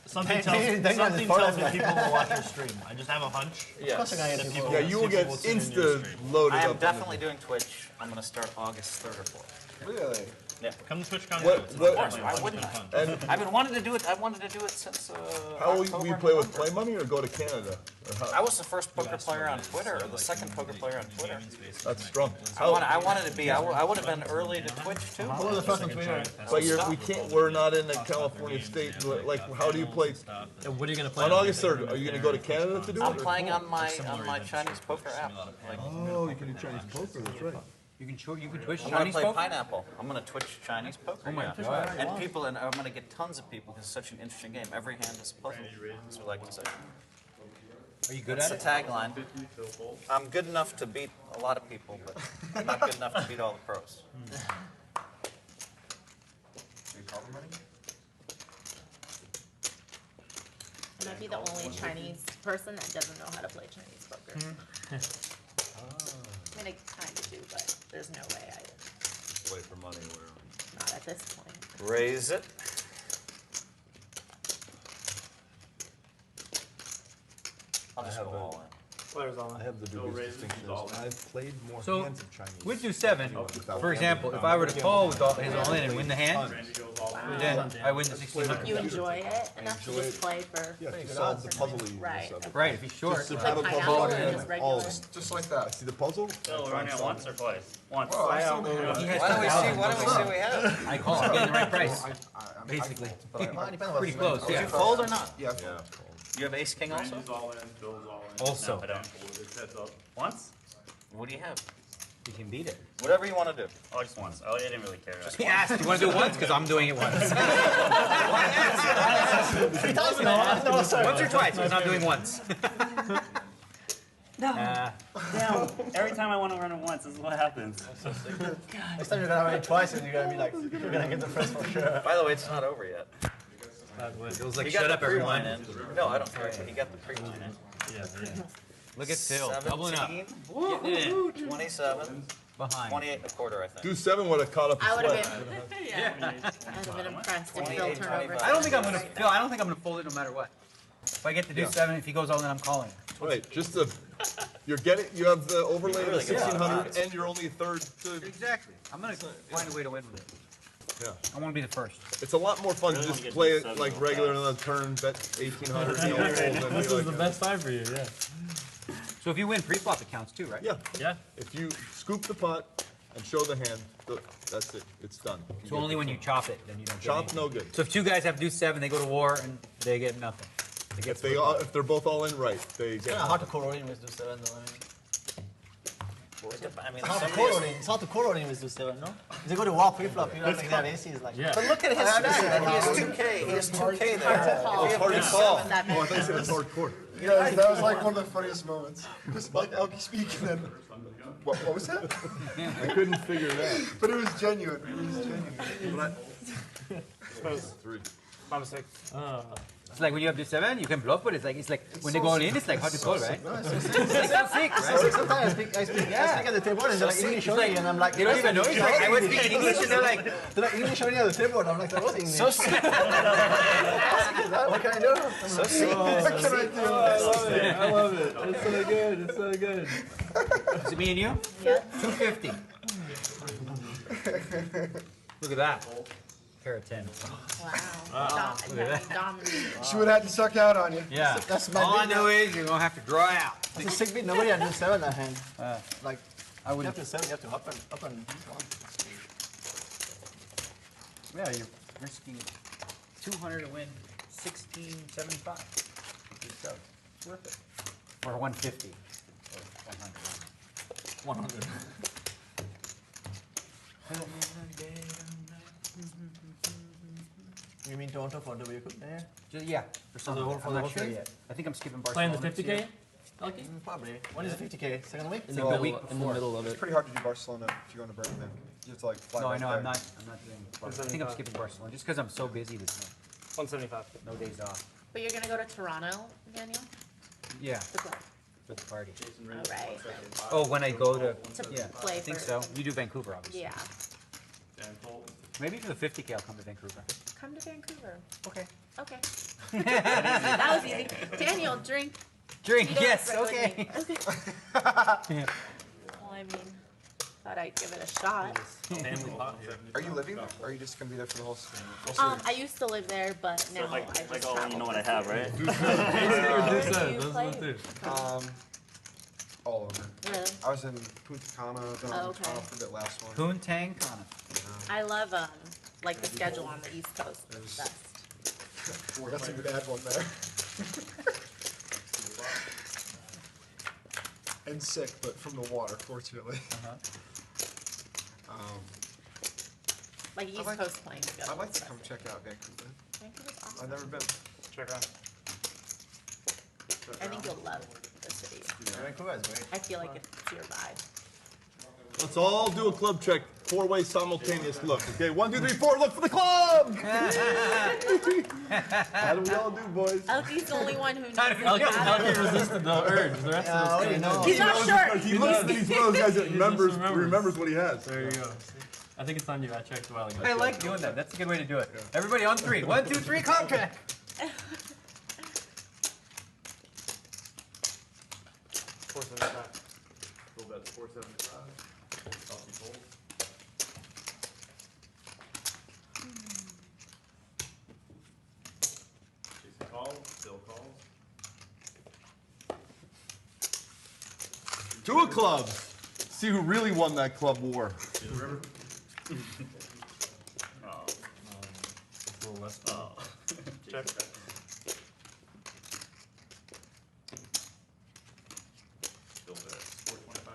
[SPEAKER 10] Something tells me people will watch your stream. I just have a hunch.
[SPEAKER 9] Of course I gotta get people.
[SPEAKER 2] Yeah, you will get
[SPEAKER 10] People will tune into your
[SPEAKER 2] insta
[SPEAKER 10] stream.
[SPEAKER 2] loaded
[SPEAKER 7] I
[SPEAKER 2] up.
[SPEAKER 7] am definitely doing Twitch. I'm going to start August 3rd or 4th.
[SPEAKER 5] Really?
[SPEAKER 10] Come to TwitchCon.
[SPEAKER 2] What?
[SPEAKER 7] Why wouldn't I?
[SPEAKER 2] And
[SPEAKER 7] I've been wanting to do it. I wanted to do it since
[SPEAKER 2] how will
[SPEAKER 7] October,
[SPEAKER 2] you play with
[SPEAKER 7] November.
[SPEAKER 2] Play Money or go to Canada? Or how?
[SPEAKER 7] I was the first poker player on Twitter, or the second poker player on Twitter.
[SPEAKER 2] That's strong.
[SPEAKER 7] I wanted to be. I would have been early to Twitch too.
[SPEAKER 9] I was the first on Twitter.
[SPEAKER 2] But we can't. We're not in the California state. Like, how do you play?
[SPEAKER 3] What are you gonna play
[SPEAKER 2] On August 3rd, are you going to go to Canada to do it?
[SPEAKER 7] I'm
[SPEAKER 2] or-
[SPEAKER 7] playing on my Chinese poker app. Like,
[SPEAKER 2] Oh, you can do Chinese poker. That's right.
[SPEAKER 6] You can Twitch
[SPEAKER 7] I'm gonna
[SPEAKER 6] Chinese
[SPEAKER 7] play
[SPEAKER 6] poker?
[SPEAKER 7] Pineapple. I'm gonna Twitch Chinese poker. Oh
[SPEAKER 6] my God.
[SPEAKER 7] And I'm gonna get tons of people because it's such an interesting game. Every hand is a puzzle. That's what I can say.
[SPEAKER 6] Are you good
[SPEAKER 7] That's
[SPEAKER 6] at
[SPEAKER 7] the
[SPEAKER 6] it?
[SPEAKER 7] tagline. I'm good enough to beat a lot of people, but not good enough to beat all the pros.
[SPEAKER 4] I might be the only Chinese person that doesn't know how to play Chinese poker. I mean, I kind of do, but there's no way I.
[SPEAKER 2] Play for money. Where?
[SPEAKER 4] Not at this point.
[SPEAKER 7] Raise it. I'll just go all in.
[SPEAKER 8] Players on.
[SPEAKER 2] I have the biggest distinction. I've played more
[SPEAKER 6] So,
[SPEAKER 2] hands of Chinese.
[SPEAKER 6] With do 7, for example, if I were to call with his all in and win the hand, then I win the 1600.
[SPEAKER 4] You enjoy it enough to just play for.
[SPEAKER 2] Yeah, to solve the puzzle.
[SPEAKER 4] Right.
[SPEAKER 6] Right, if he's short.
[SPEAKER 2] Just to
[SPEAKER 4] Like
[SPEAKER 2] have a
[SPEAKER 4] pineapple
[SPEAKER 2] puzzle
[SPEAKER 4] or
[SPEAKER 2] and
[SPEAKER 4] just
[SPEAKER 2] all
[SPEAKER 4] regular?
[SPEAKER 2] of them.
[SPEAKER 5] Just like that.
[SPEAKER 2] See the puzzle?
[SPEAKER 11] So we're running it once or twice? Once.
[SPEAKER 5] Oh, I still
[SPEAKER 6] He has
[SPEAKER 7] Why don't we
[SPEAKER 6] 2,000.
[SPEAKER 7] see? Why don't we see what we have?
[SPEAKER 6] I call, I'm getting the right price, basically. Pretty close,
[SPEAKER 7] Did you
[SPEAKER 6] yeah.
[SPEAKER 7] fold or not?
[SPEAKER 5] Yeah.
[SPEAKER 7] You have ace king also?
[SPEAKER 1] Randy's all in, Bill's all in.
[SPEAKER 6] Also.
[SPEAKER 11] No, I don't.
[SPEAKER 1] It's heads up.
[SPEAKER 11] Once?
[SPEAKER 7] What do you have?
[SPEAKER 6] You can beat it.
[SPEAKER 7] Whatever you want to do.
[SPEAKER 11] Oh, just once. Oh, I didn't really care.
[SPEAKER 6] He asked, you want to do it once? Because I'm doing it once.
[SPEAKER 9] 3,000? No, sorry.
[SPEAKER 6] Once or twice, because I'm doing once.
[SPEAKER 11] Damn. Every time I want to run it once, this is what happens.
[SPEAKER 9] Next time you're gonna run it twice and you're gonna be like, you're gonna get the first for sure.
[SPEAKER 7] By the way, it's not over yet.
[SPEAKER 6] It was like,
[SPEAKER 7] He
[SPEAKER 6] shut
[SPEAKER 7] got
[SPEAKER 6] up,
[SPEAKER 7] the pre-line
[SPEAKER 6] everyone.
[SPEAKER 7] in. No, I don't care. He got the pre-line in.
[SPEAKER 6] Look at Phil, doubling up.
[SPEAKER 7] 17, 27,
[SPEAKER 6] Behind.
[SPEAKER 7] 28 and a quarter, I think.
[SPEAKER 2] Do 7 would have caught up.
[SPEAKER 4] I would
[SPEAKER 2] sweat.
[SPEAKER 4] have been. Yeah. I would have been impressed if Phil
[SPEAKER 7] 28,
[SPEAKER 4] turned over.
[SPEAKER 7] 25.
[SPEAKER 6] I don't think I'm gonna, Phil, I don't think I'm gonna fold it no matter what. If I get to do 7, if he goes all in, I'm calling.
[SPEAKER 2] Right, just the, you have the overlay of the
[SPEAKER 7] Really good
[SPEAKER 2] 1600
[SPEAKER 7] odds.
[SPEAKER 2] and you're only a third to,
[SPEAKER 6] Exactly. I'm gonna find a way to win with it.
[SPEAKER 2] yeah.
[SPEAKER 6] I wanna be the first.
[SPEAKER 2] It's a lot more fun to
[SPEAKER 11] Really
[SPEAKER 2] just
[SPEAKER 11] wanna get
[SPEAKER 2] play
[SPEAKER 11] to
[SPEAKER 2] it
[SPEAKER 11] seven
[SPEAKER 2] like
[SPEAKER 11] real
[SPEAKER 2] regular
[SPEAKER 11] fast.
[SPEAKER 2] on a turn, bet 1800, you know, fold, and
[SPEAKER 3] This
[SPEAKER 2] be
[SPEAKER 3] is
[SPEAKER 2] like,
[SPEAKER 3] the best time for you, yeah.
[SPEAKER 6] So if you win pre-flop, it counts too, right?
[SPEAKER 2] yeah.
[SPEAKER 3] Yeah.
[SPEAKER 2] If you scoop the pot and show the hand, that's it, it's done. You
[SPEAKER 6] So
[SPEAKER 2] get
[SPEAKER 6] only
[SPEAKER 2] the
[SPEAKER 6] when you chop it, then you don't get
[SPEAKER 2] chop,
[SPEAKER 6] anything.
[SPEAKER 2] no good.
[SPEAKER 6] So if 2 guys have to do 7, they go to war and they get nothing. They get
[SPEAKER 2] If they're both all in right, they
[SPEAKER 9] It's
[SPEAKER 2] get.
[SPEAKER 9] kind of hard to correlate with the 7 though.
[SPEAKER 7] I mean,
[SPEAKER 9] It's hard to
[SPEAKER 7] somebody's-
[SPEAKER 9] correlate. It's hard to correlate with the 7, no? If they go to wall pre-flop, you don't think they have aces like.
[SPEAKER 3] Yeah.
[SPEAKER 7] But look at his stack. He has 2K. He has 2K there.
[SPEAKER 4] Hard to call.
[SPEAKER 7] If you have
[SPEAKER 2] Hard to
[SPEAKER 7] this
[SPEAKER 2] call.
[SPEAKER 7] seven-
[SPEAKER 2] Oh, I thought you said it's hardcore.
[SPEAKER 5] Yeah, that was like one of the funniest moments. Just like ElkY speaking and what was that?
[SPEAKER 2] I couldn't figure it out.
[SPEAKER 5] But it was genuine. It was genuine.
[SPEAKER 2] Three.
[SPEAKER 6] It's like when you have to do 7, you can bluff, but it's like when they go all in, it's like hard to call, right?
[SPEAKER 9] No, it's so
[SPEAKER 6] It's
[SPEAKER 9] sick.
[SPEAKER 6] like so sick, right?
[SPEAKER 9] Sometimes I speak at the table and they're like English only, and I'm like,
[SPEAKER 6] They don't even know. It's like I was speaking English and they're like,
[SPEAKER 9] they're like English only at the table, and I'm like, that was English.
[SPEAKER 7] So sick.
[SPEAKER 9] What can I do?
[SPEAKER 7] So sick.
[SPEAKER 5] What can I do?
[SPEAKER 3] I love it. It's so good. It's so good.
[SPEAKER 6] is it me and you?
[SPEAKER 4] Yeah.
[SPEAKER 6] 250. Look at that. Pair of 10.
[SPEAKER 4] Wow.
[SPEAKER 6] Look at that.
[SPEAKER 4] Dominating.
[SPEAKER 5] She would have had to suck out on you.
[SPEAKER 6] Yeah.
[SPEAKER 9] That's my
[SPEAKER 6] All I
[SPEAKER 9] big
[SPEAKER 6] know is you're gonna have to draw out.
[SPEAKER 9] It's a sick beat. Nobody under 7 that hand. Like,
[SPEAKER 6] I
[SPEAKER 9] you
[SPEAKER 6] would.
[SPEAKER 9] have to 7, you have to up and one.
[SPEAKER 6] Yeah, you're risking 200 to win 1675. So it's worth it. Or 150. Or 100.
[SPEAKER 9] 100. You mean Toronto for W Cup? Yeah.
[SPEAKER 6] Yeah, for some.
[SPEAKER 3] the whole-
[SPEAKER 6] I'm
[SPEAKER 3] for the
[SPEAKER 6] not
[SPEAKER 3] whole
[SPEAKER 6] sure
[SPEAKER 3] thing?
[SPEAKER 6] yet. I think I'm skipping
[SPEAKER 3] Playing
[SPEAKER 6] Barcelona.
[SPEAKER 3] the 50K? ElkY?
[SPEAKER 9] Probably. When is the 50K? Second week?
[SPEAKER 3] In the,
[SPEAKER 6] No, a
[SPEAKER 3] middle,
[SPEAKER 6] week
[SPEAKER 3] in the middle of
[SPEAKER 5] It's
[SPEAKER 3] it.
[SPEAKER 5] pretty hard to do Barcelona if you're going to Birmingham. You have to like fly
[SPEAKER 6] No, I
[SPEAKER 5] right
[SPEAKER 6] know.
[SPEAKER 5] there.
[SPEAKER 6] I'm not doing Barcelona. I think I'm skipping Barcelona just because I'm so busy this month.
[SPEAKER 10] 175.
[SPEAKER 6] No days off.
[SPEAKER 4] But you're gonna go to Toronto, Daniel?
[SPEAKER 6] Yeah,
[SPEAKER 4] To play.
[SPEAKER 6] for the party.
[SPEAKER 4] All right.
[SPEAKER 6] Oh, when I go to.
[SPEAKER 4] To
[SPEAKER 6] Yeah,
[SPEAKER 4] play
[SPEAKER 6] I think
[SPEAKER 4] for-
[SPEAKER 6] so. You do Vancouver, obviously.
[SPEAKER 4] Yeah.
[SPEAKER 1] Dan fold.
[SPEAKER 6] Maybe for the 50K, I'll come to Vancouver.
[SPEAKER 4] Come to Vancouver.
[SPEAKER 6] Okay.
[SPEAKER 4] Okay. That was easy. Daniel, drink.
[SPEAKER 6] Drink,
[SPEAKER 4] Tito's
[SPEAKER 6] yes,
[SPEAKER 4] with
[SPEAKER 6] okay.
[SPEAKER 4] me. Okay. Well, I mean, thought I'd give it a shot.
[SPEAKER 10] Family pot here.
[SPEAKER 5] Are you living there? Or are you just going to be there for the whole series?
[SPEAKER 4] I used to live there, but now I just
[SPEAKER 11] Like all you
[SPEAKER 4] travel
[SPEAKER 11] know what I
[SPEAKER 4] for
[SPEAKER 11] have,
[SPEAKER 4] free.
[SPEAKER 11] right?
[SPEAKER 5] All over.
[SPEAKER 4] Really?
[SPEAKER 5] I was in Punta Cana, then I was in
[SPEAKER 4] Okay.
[SPEAKER 5] Toronto for the last one.
[SPEAKER 6] Poontang Kana.
[SPEAKER 4] I love like the schedule on the East Coast. It's best.
[SPEAKER 5] That's a bad one there. And sick, but from the water, fortunately.
[SPEAKER 4] Like East
[SPEAKER 5] like-
[SPEAKER 4] Coast playing schedule.
[SPEAKER 5] I'd like
[SPEAKER 4] is
[SPEAKER 5] to come
[SPEAKER 4] best.
[SPEAKER 5] check out Vancouver.
[SPEAKER 4] Vancouver's
[SPEAKER 5] I've
[SPEAKER 4] awesome.
[SPEAKER 5] never been.
[SPEAKER 10] Check out.
[SPEAKER 4] I think you'll love the city.
[SPEAKER 9] Vancouver is great.
[SPEAKER 4] I feel like it's your vibe.
[SPEAKER 2] Let's all do a club check. 4-way simultaneous look. Okay, 1, 2, 3, 4. Look for the club. How do we all do, boys?
[SPEAKER 4] ElkY's the only one who knows.
[SPEAKER 3] ElkY resisted the urge. The rest of us
[SPEAKER 9] already know.
[SPEAKER 4] He's not sure.
[SPEAKER 2] He's one of those guys that remembers what he has.
[SPEAKER 3] There you go. I think it's on you. I checked a while ago.
[SPEAKER 6] I like doing that. That's a good way to do it. Everybody on 3. 1, 2, 3, contract.
[SPEAKER 1] 475. Full bet 475. ElkY fold. Jason calls. Bill calls.
[SPEAKER 2] 2 of clubs. See who really won that club war.
[SPEAKER 1] See the river?
[SPEAKER 3] It's a little less.
[SPEAKER 10] Check.
[SPEAKER 1] Still bet 425.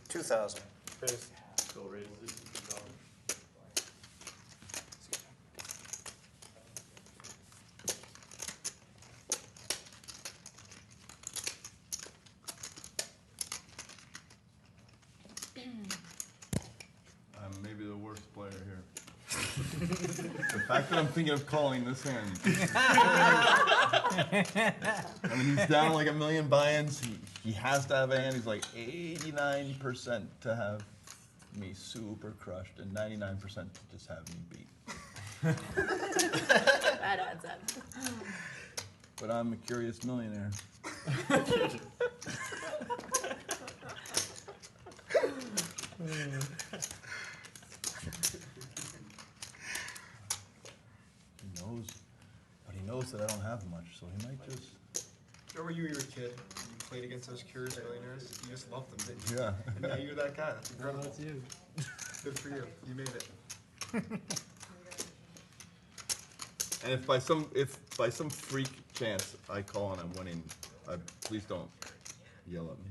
[SPEAKER 7] 2,000.
[SPEAKER 10] Face.
[SPEAKER 1] Still raises it to 2,000.
[SPEAKER 2] I'm maybe the worst player here. The fact that I'm thinking of calling this hand. I mean, he's down like a million buy-ins. He has to have a hand. He's like 89% to have me super crushed and 99% to just have me beat.
[SPEAKER 4] That adds up.
[SPEAKER 2] But I'm a curious millionaire. He knows, but he knows that I don't have much, so he might just.
[SPEAKER 5] Remember you were a kid? You played against those curious millionaires? You just loved them, didn't you?
[SPEAKER 2] Yeah.
[SPEAKER 5] And now you're that guy. That's incredible.
[SPEAKER 3] That's you.
[SPEAKER 5] Good for you. You made it.
[SPEAKER 2] And if by some freak chance I call and I'm winning, please don't yell at me.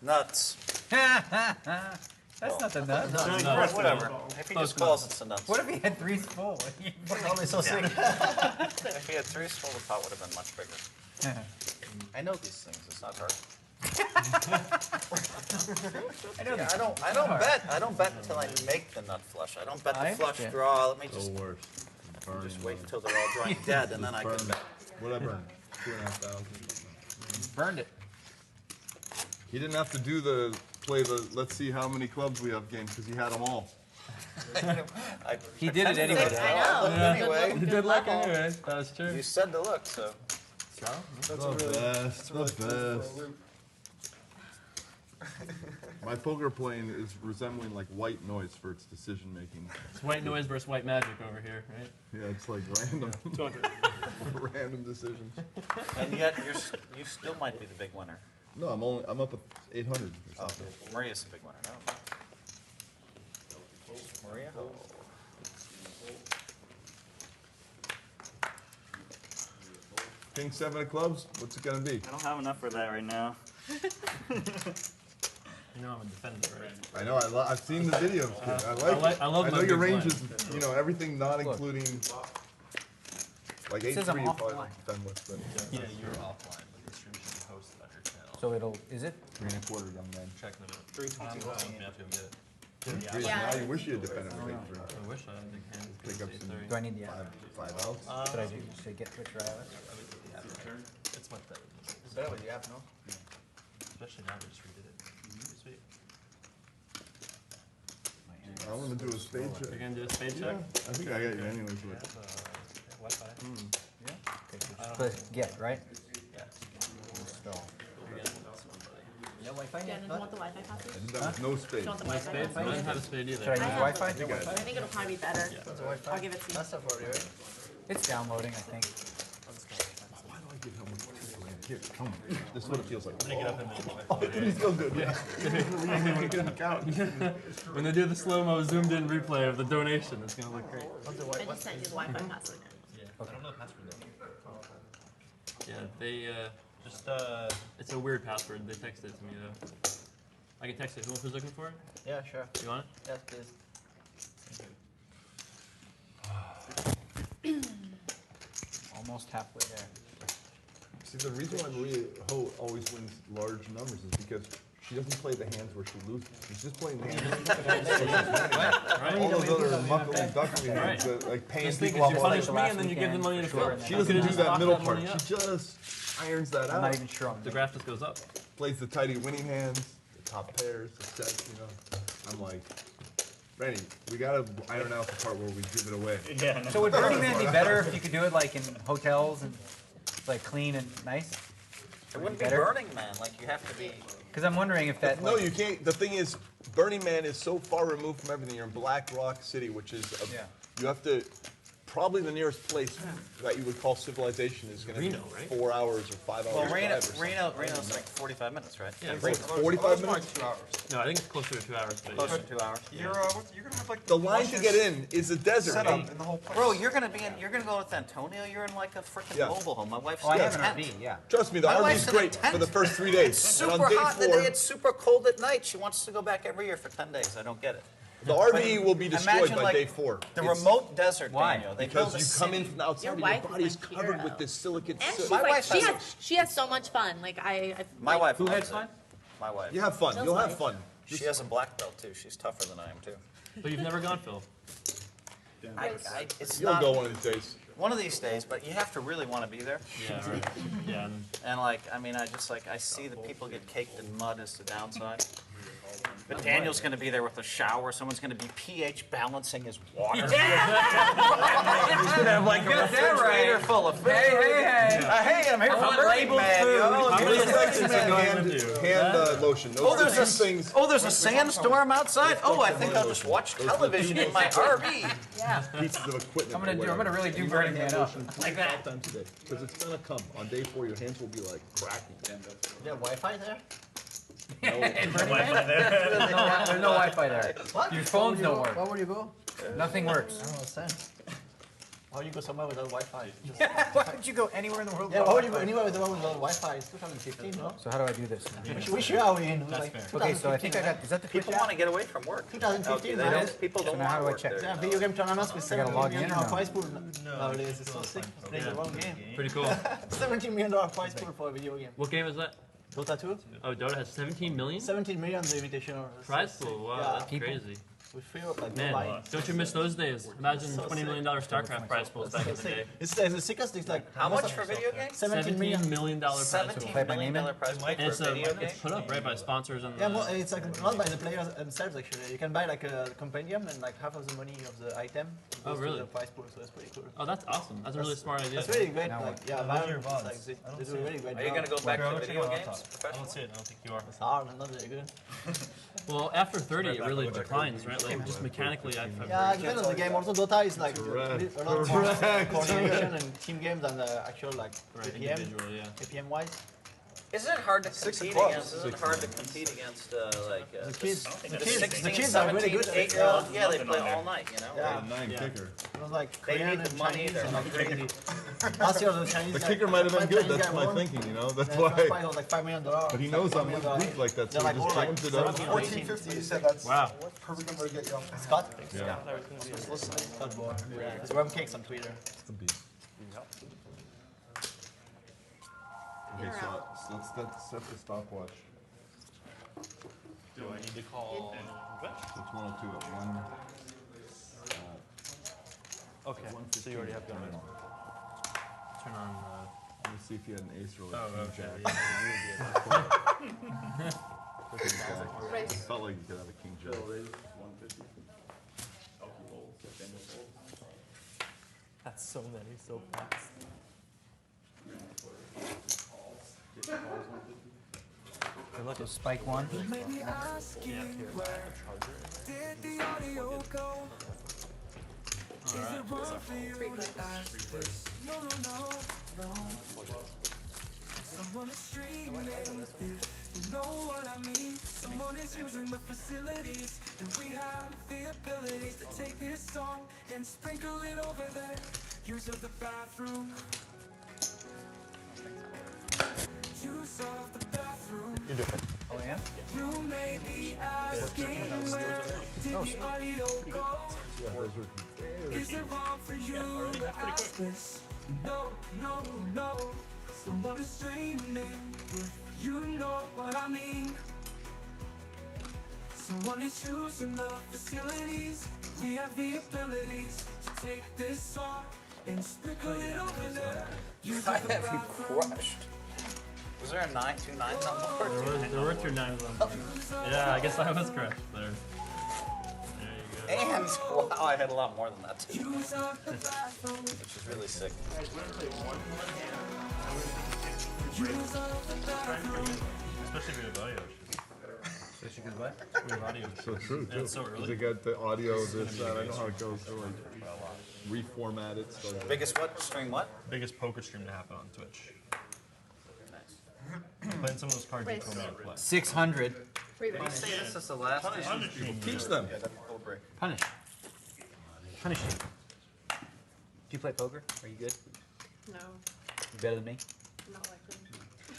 [SPEAKER 7] Nuts.
[SPEAKER 6] That's not the nuts.
[SPEAKER 7] Whatever. If he just calls, it's a nuts.
[SPEAKER 6] What if he had 3s full?
[SPEAKER 9] Probably so sick.
[SPEAKER 7] If he had 3s full, the pot would have been much bigger. I know these things. It's not hard. I don't bet until I make the nut flush. I don't bet the flush draw. Let me just wait until they're all drawing dead, and then I can bet.
[SPEAKER 2] What I burned? 2,500.
[SPEAKER 6] Burned it.
[SPEAKER 2] He didn't have to play the let's see how many clubs we have game because he had them all.
[SPEAKER 6] He did it anyway.
[SPEAKER 4] I know.
[SPEAKER 3] Yeah.
[SPEAKER 7] Anyway,
[SPEAKER 3] You did luck anyway. That was true.
[SPEAKER 7] you said to look, so.
[SPEAKER 2] The best. My poker playing is resembling like white noise for its decision making.
[SPEAKER 3] It's white noise versus white magic over here, right?
[SPEAKER 2] Yeah, it's like random, random decisions.
[SPEAKER 7] And yet you still might be the big winner.
[SPEAKER 2] No, I'm up at 800 or something.
[SPEAKER 7] Maria's the big winner. No. Maria.
[SPEAKER 2] King 7 of clubs. What's it gonna be?
[SPEAKER 11] I don't have enough for that right now.
[SPEAKER 3] You know I'm a defender, right?
[SPEAKER 2] I know. I've seen the videos.
[SPEAKER 3] I love
[SPEAKER 2] I know
[SPEAKER 3] my
[SPEAKER 2] your
[SPEAKER 3] big
[SPEAKER 2] range is,
[SPEAKER 3] blind.
[SPEAKER 2] everything not including like 8-3
[SPEAKER 6] says I'm
[SPEAKER 2] you probably
[SPEAKER 6] offline.
[SPEAKER 2] defend with, but
[SPEAKER 10] Yeah, you're offline, but the stream should be posted on your channel.
[SPEAKER 6] So it'll, is it?
[SPEAKER 2] 3 1/4 young man.
[SPEAKER 10] Check them out.
[SPEAKER 8] 3:21.
[SPEAKER 10] You have to get it.
[SPEAKER 4] Yeah.
[SPEAKER 2] Now you wish you had defended with 8-3.
[SPEAKER 3] I wish I had big hands.
[SPEAKER 2] Pick up some
[SPEAKER 6] Do I need the app?
[SPEAKER 2] 5 outs.
[SPEAKER 6] Should I do, should I get Twitch right out?
[SPEAKER 10] It's much better than this.
[SPEAKER 9] Better with the app, no?
[SPEAKER 10] Especially now we just redid it. Sweet.
[SPEAKER 2] I want to do a spade
[SPEAKER 3] You're
[SPEAKER 2] check.
[SPEAKER 3] gonna do a spade check?
[SPEAKER 2] I think I got you anyways. But
[SPEAKER 10] Wi-Fi.
[SPEAKER 6] Click get, right?
[SPEAKER 10] Yeah.
[SPEAKER 6] Install.
[SPEAKER 9] Yeah, Wi-Fi.
[SPEAKER 4] Jen, do you want the Wi-Fi password?
[SPEAKER 2] I did that with no spade.
[SPEAKER 4] Do you want the
[SPEAKER 3] My
[SPEAKER 4] Wi-Fi
[SPEAKER 3] spade? I
[SPEAKER 4] password?
[SPEAKER 3] don't have a spade either.
[SPEAKER 6] Should I use
[SPEAKER 4] have
[SPEAKER 6] Wi-Fi?
[SPEAKER 2] I think
[SPEAKER 4] I think it'll probably be better.
[SPEAKER 9] That's the Wi-Fi.
[SPEAKER 4] I'll give it to you.
[SPEAKER 9] That's stuff already, right?
[SPEAKER 6] It's downloading, I think.
[SPEAKER 2] Why do I give Hellmuth 2 grand? Here, come on. This is what it feels like.
[SPEAKER 10] Get up in there.
[SPEAKER 2] Oh, it didn't feel good. Yeah. When it didn't count.
[SPEAKER 3] When they do the slow-mo zoomed-in replay of the donation, it's gonna look great.
[SPEAKER 9] What's the
[SPEAKER 4] I
[SPEAKER 9] Wi-Fi?
[SPEAKER 4] just sent you the Wi-Fi password.
[SPEAKER 10] Yeah. I don't know the password though.
[SPEAKER 3] Yeah, they,
[SPEAKER 10] Just
[SPEAKER 3] it's a weird password. They texted it to me, though. I can text it. Who's looking for it?
[SPEAKER 9] Yeah, sure.
[SPEAKER 3] You want it?
[SPEAKER 9] Yes, please.
[SPEAKER 6] Almost halfway there.
[SPEAKER 2] See, the reason why Maria Ho always wins large numbers is because she doesn't play the hands where she loses. She's just playing the hands. All those other muckly duckly hands, that, like paying
[SPEAKER 3] Just think,
[SPEAKER 2] people
[SPEAKER 3] you
[SPEAKER 2] off.
[SPEAKER 3] punish me
[SPEAKER 6] last
[SPEAKER 3] and then you give the money to
[SPEAKER 6] sure,
[SPEAKER 3] Phil.
[SPEAKER 2] She
[SPEAKER 3] I
[SPEAKER 2] doesn't
[SPEAKER 3] could've
[SPEAKER 2] do
[SPEAKER 3] just
[SPEAKER 2] that
[SPEAKER 3] locked
[SPEAKER 2] middle
[SPEAKER 3] that
[SPEAKER 2] part.
[SPEAKER 3] money up.
[SPEAKER 2] She just irons that
[SPEAKER 6] I'm not
[SPEAKER 2] out.
[SPEAKER 6] even sure on
[SPEAKER 3] The
[SPEAKER 6] this.
[SPEAKER 3] graph just goes up.
[SPEAKER 2] Plays the tighty winning hands, the top pairs, the sets, I'm like, Randy, we gotta iron out the part where we give it away.
[SPEAKER 11] Yeah.
[SPEAKER 6] So would Burning Man be better if you could do it like in hotels and like clean and nice?
[SPEAKER 7] It wouldn't be
[SPEAKER 6] Better?
[SPEAKER 7] Burning Man. Like you have to be.
[SPEAKER 6] Because I'm wondering if that.
[SPEAKER 2] No, you can't. The thing is, Burning Man is so far removed from everything. You're in Black Rock City, which is,
[SPEAKER 7] Yeah.
[SPEAKER 2] you have to, probably the nearest place that you would call civilization is gonna be
[SPEAKER 3] Reno, right?
[SPEAKER 2] 4 hours or 5 hours.
[SPEAKER 7] Well,
[SPEAKER 2] drive or something.
[SPEAKER 7] Reno's like 45 minutes, right?
[SPEAKER 3] Yeah,
[SPEAKER 2] It's 45 minutes?
[SPEAKER 3] No, I think it's closer to 2 hours, but
[SPEAKER 7] Closer
[SPEAKER 3] yeah.
[SPEAKER 7] to 2 hours.
[SPEAKER 8] You're gonna have like
[SPEAKER 2] The line to get in is a desert.
[SPEAKER 8] setup in the whole place.
[SPEAKER 7] Bro, you're gonna go with Antonio. You're in like a freaking
[SPEAKER 2] Yeah.
[SPEAKER 7] mobile home. My wife's
[SPEAKER 6] Oh, I
[SPEAKER 7] in a
[SPEAKER 6] have an
[SPEAKER 7] tent.
[SPEAKER 6] RV, yeah.
[SPEAKER 2] Trust me, the
[SPEAKER 7] My
[SPEAKER 2] RV's
[SPEAKER 7] wife's in a
[SPEAKER 2] great
[SPEAKER 7] tent.
[SPEAKER 2] for the first 3 days.
[SPEAKER 7] It's
[SPEAKER 2] And
[SPEAKER 7] super
[SPEAKER 2] on day
[SPEAKER 7] hot in the
[SPEAKER 2] 4,
[SPEAKER 7] day. It's super cold at night. She wants to go back every year for 10 days. I don't get it.
[SPEAKER 2] the RV will be destroyed
[SPEAKER 7] Imagine,
[SPEAKER 2] by
[SPEAKER 7] like,
[SPEAKER 2] day 4.
[SPEAKER 7] The
[SPEAKER 2] It's
[SPEAKER 7] remote desert,
[SPEAKER 6] Why?
[SPEAKER 7] Daniel. They
[SPEAKER 2] because
[SPEAKER 7] build a
[SPEAKER 2] you come in
[SPEAKER 7] city.
[SPEAKER 2] from outside
[SPEAKER 4] Your
[SPEAKER 2] and your
[SPEAKER 4] wife is
[SPEAKER 2] body's
[SPEAKER 4] my
[SPEAKER 2] covered
[SPEAKER 4] hero.
[SPEAKER 2] with this silicate
[SPEAKER 4] And
[SPEAKER 2] soot.
[SPEAKER 4] she's
[SPEAKER 7] My
[SPEAKER 4] like,
[SPEAKER 7] wife
[SPEAKER 4] she
[SPEAKER 7] has
[SPEAKER 4] has, she has so much fun. Like
[SPEAKER 7] My wife
[SPEAKER 6] Who
[SPEAKER 7] loves
[SPEAKER 6] had
[SPEAKER 7] it.
[SPEAKER 6] fun?
[SPEAKER 7] My wife.
[SPEAKER 2] You have fun.
[SPEAKER 4] Feels
[SPEAKER 2] You'll have
[SPEAKER 4] like-
[SPEAKER 2] fun.
[SPEAKER 7] She has a black belt too. She's tougher than I am too.
[SPEAKER 3] But you've never gone, Phil.
[SPEAKER 7] It's
[SPEAKER 2] You'll
[SPEAKER 7] not
[SPEAKER 2] go one of these days.
[SPEAKER 7] one of these days, but you have to really want to be there.
[SPEAKER 3] Yeah, right. Yeah,
[SPEAKER 7] And like, I mean, I see that people get caked in mud as the downside. But Daniel's going to be there with a shower. Someone's going to be pH balancing his water. He's going to have like a refrigerator full of food. Hey, I'm here for Burning Man, yo.
[SPEAKER 3] How many
[SPEAKER 7] Here's
[SPEAKER 3] seconds
[SPEAKER 7] Burning
[SPEAKER 3] are
[SPEAKER 7] Man.
[SPEAKER 3] going with you?
[SPEAKER 2] Hand lotion. Those
[SPEAKER 7] Oh,
[SPEAKER 2] are
[SPEAKER 7] there's
[SPEAKER 2] two
[SPEAKER 7] a
[SPEAKER 2] things.
[SPEAKER 7] there's a sandstorm outside. Oh, I think I'll just watch television in my RV.
[SPEAKER 2] Pieces of equipment.
[SPEAKER 6] I'm gonna really do Burning Man up.
[SPEAKER 2] like that. Times a day, because it's gonna come on day 4. Your hands will be like cracking.
[SPEAKER 9] Yeah, Wi-Fi there?
[SPEAKER 6] In Burning Man? There's no Wi-Fi there.
[SPEAKER 9] What?
[SPEAKER 6] Your phones don't work.
[SPEAKER 9] Where would you go?
[SPEAKER 6] Nothing works.
[SPEAKER 9] I don't understand. Why would you go somewhere without Wi-Fi?
[SPEAKER 6] Why would you go anywhere in the world?
[SPEAKER 9] Yeah, why would you go anywhere without Wi-Fi? It's 2015, no?
[SPEAKER 6] So how do I do this?
[SPEAKER 9] Which year are we in?
[SPEAKER 3] That's
[SPEAKER 9] Like
[SPEAKER 3] fair.
[SPEAKER 6] Okay, so I think I got. Is that the
[SPEAKER 7] People want to get away from work.
[SPEAKER 9] 2015,
[SPEAKER 7] They
[SPEAKER 9] right?
[SPEAKER 7] don't, people don't
[SPEAKER 6] So now how
[SPEAKER 7] want to
[SPEAKER 6] do I
[SPEAKER 7] work
[SPEAKER 6] check?
[SPEAKER 7] there.
[SPEAKER 9] Yeah, video game tournaments with
[SPEAKER 6] I gotta
[SPEAKER 9] 17
[SPEAKER 6] log
[SPEAKER 9] million
[SPEAKER 6] in or no?
[SPEAKER 9] prize pool nowadays. It's so sick. Plays the wrong game.
[SPEAKER 3] Pretty cool.
[SPEAKER 9] $17 million prize pool for a video game.
[SPEAKER 3] What game is that?
[SPEAKER 9] Dota 2?
[SPEAKER 3] Oh, Dota has 17 million?
[SPEAKER 9] 17 million the invitation.
[SPEAKER 3] Prize pool, wow,
[SPEAKER 9] Yeah.
[SPEAKER 3] that's
[SPEAKER 6] People.
[SPEAKER 3] crazy.
[SPEAKER 9] We feel like
[SPEAKER 3] Man,
[SPEAKER 9] nobody.
[SPEAKER 3] don't you miss those days? Imagine $20 million StarCraft prize pools back in the day.
[SPEAKER 9] It's the sickest. It's like
[SPEAKER 7] How much for video games?
[SPEAKER 9] 17 million.
[SPEAKER 3] $17 million prize pool.
[SPEAKER 7] $17 million prize pool
[SPEAKER 3] And
[SPEAKER 7] for a video game?
[SPEAKER 3] it's put up right by sponsors and
[SPEAKER 9] Yeah, well, it's like not by the players themselves actually. You can buy like a compendium and like half of the money of the item goes
[SPEAKER 3] really?
[SPEAKER 9] to the prize pool, so it's pretty cool.
[SPEAKER 3] Oh, that's awesome. That's a really smart idea.
[SPEAKER 9] That's really great. Like, yeah,
[SPEAKER 10] Those are your
[SPEAKER 9] Valve,
[SPEAKER 10] VODs.
[SPEAKER 9] it's like, they do a really great
[SPEAKER 7] Are you
[SPEAKER 9] job.
[SPEAKER 7] gonna go back
[SPEAKER 10] I'll
[SPEAKER 7] to
[SPEAKER 10] check
[SPEAKER 7] video
[SPEAKER 10] it out
[SPEAKER 7] games
[SPEAKER 10] on top. I don't
[SPEAKER 7] professionally?
[SPEAKER 10] see it. I don't think you are.
[SPEAKER 9] It's hard and not very good.
[SPEAKER 3] Well, after 30, it really declines, right? Like, just mechanically, I find
[SPEAKER 9] Yeah, it depends on the game. Also, Dota is like a lot more coordination and team games than the actual like APM,
[SPEAKER 3] individual, yeah.
[SPEAKER 9] APM wise.
[SPEAKER 7] Isn't it hard to compete against? Isn't it hard to compete against
[SPEAKER 9] The kids, the
[SPEAKER 7] 16,
[SPEAKER 9] kids are really
[SPEAKER 7] 17,
[SPEAKER 9] good.
[SPEAKER 7] 8-year-olds? Yeah, they play all night, you know?
[SPEAKER 9] Yeah.
[SPEAKER 2] 9 kicker.
[SPEAKER 9] It was like
[SPEAKER 7] They
[SPEAKER 9] Korean
[SPEAKER 7] need the
[SPEAKER 9] and
[SPEAKER 7] money,
[SPEAKER 9] Chinese
[SPEAKER 7] they're
[SPEAKER 9] and like
[SPEAKER 7] hungry.
[SPEAKER 9] crazy. Last year the Chinese.
[SPEAKER 2] The
[SPEAKER 9] like,
[SPEAKER 2] kicker might have been
[SPEAKER 9] five
[SPEAKER 2] good.
[SPEAKER 9] Chinese
[SPEAKER 2] That's
[SPEAKER 9] guy
[SPEAKER 2] my
[SPEAKER 9] won.
[SPEAKER 2] thinking, you know. That's
[SPEAKER 9] The first
[SPEAKER 2] why.
[SPEAKER 9] prize was like $5 million.
[SPEAKER 2] But he knows I'm
[SPEAKER 9] $5 million.
[SPEAKER 2] weak like that, so
[SPEAKER 9] They're
[SPEAKER 2] he
[SPEAKER 9] like
[SPEAKER 2] just
[SPEAKER 9] all like
[SPEAKER 2] jams it up.
[SPEAKER 9] 17 or 18.
[SPEAKER 5] 1450, you said that's
[SPEAKER 3] Wow.
[SPEAKER 5] perfect number to get you.
[SPEAKER 9] Scott?
[SPEAKER 2] Yeah.
[SPEAKER 9] Scott Bohr. It's Rum Cakes on Twitter.
[SPEAKER 2] It's a beast. Okay, so let's set the stopwatch.
[SPEAKER 10] Do I need to call?
[SPEAKER 2] So it's 102 at 1.
[SPEAKER 3] Okay, so you already have gun. Turn on
[SPEAKER 2] Let me see if you had an ace roll.
[SPEAKER 3] Oh,
[SPEAKER 2] King
[SPEAKER 3] okay.
[SPEAKER 2] Jack.
[SPEAKER 4] Raise.
[SPEAKER 2] It felt like you could have a king jack.
[SPEAKER 1] Bill raise 150. ElkY folds, Daniel folds.
[SPEAKER 3] That's so many, so fast.
[SPEAKER 6] Good luck with spike one.
[SPEAKER 12] Someone is streaming you know what I mean. Someone is using the facilities, and we have the abilities to take this song and sprinkle it over there. Use of the bathroom. Use of the bathroom.
[SPEAKER 9] You do it.
[SPEAKER 6] Oh yeah?
[SPEAKER 12] You may be asking where did the audio go? Is it wrong for you to ask this? No, no, no. Someone is streaming. You know what I mean. Someone is using the facilities. We have the abilities to take this song and sprinkle it over there.
[SPEAKER 7] I have you crushed. Was there a 9, 2 9s on board?
[SPEAKER 3] There were 2 9s on board. Yeah, I guess I was correct there. There you go.
[SPEAKER 7] And, wow, I had a lot more than that too.
[SPEAKER 12] Use of the bathroom.
[SPEAKER 7] Which is really sick.
[SPEAKER 12] Use of the bathroom.
[SPEAKER 10] Especially if you have audio.
[SPEAKER 6] Especially because what?
[SPEAKER 10] We have audio.
[SPEAKER 2] So true,
[SPEAKER 10] And
[SPEAKER 2] too.
[SPEAKER 10] it's so early.
[SPEAKER 2] They got the audio, this, that. I know how it goes. So like, reformat it. So
[SPEAKER 7] Biggest what? Stream what?
[SPEAKER 10] Biggest poker stream to happen on Twitch. Playing some of those cards you told me to play.
[SPEAKER 6] 600.
[SPEAKER 7] Say this is the last
[SPEAKER 2] teach them.
[SPEAKER 7] Yeah, that whole break.
[SPEAKER 6] Punish. Punish you. Do you play poker? Are you good?
[SPEAKER 4] No,
[SPEAKER 6] You better than me?
[SPEAKER 4] not likely.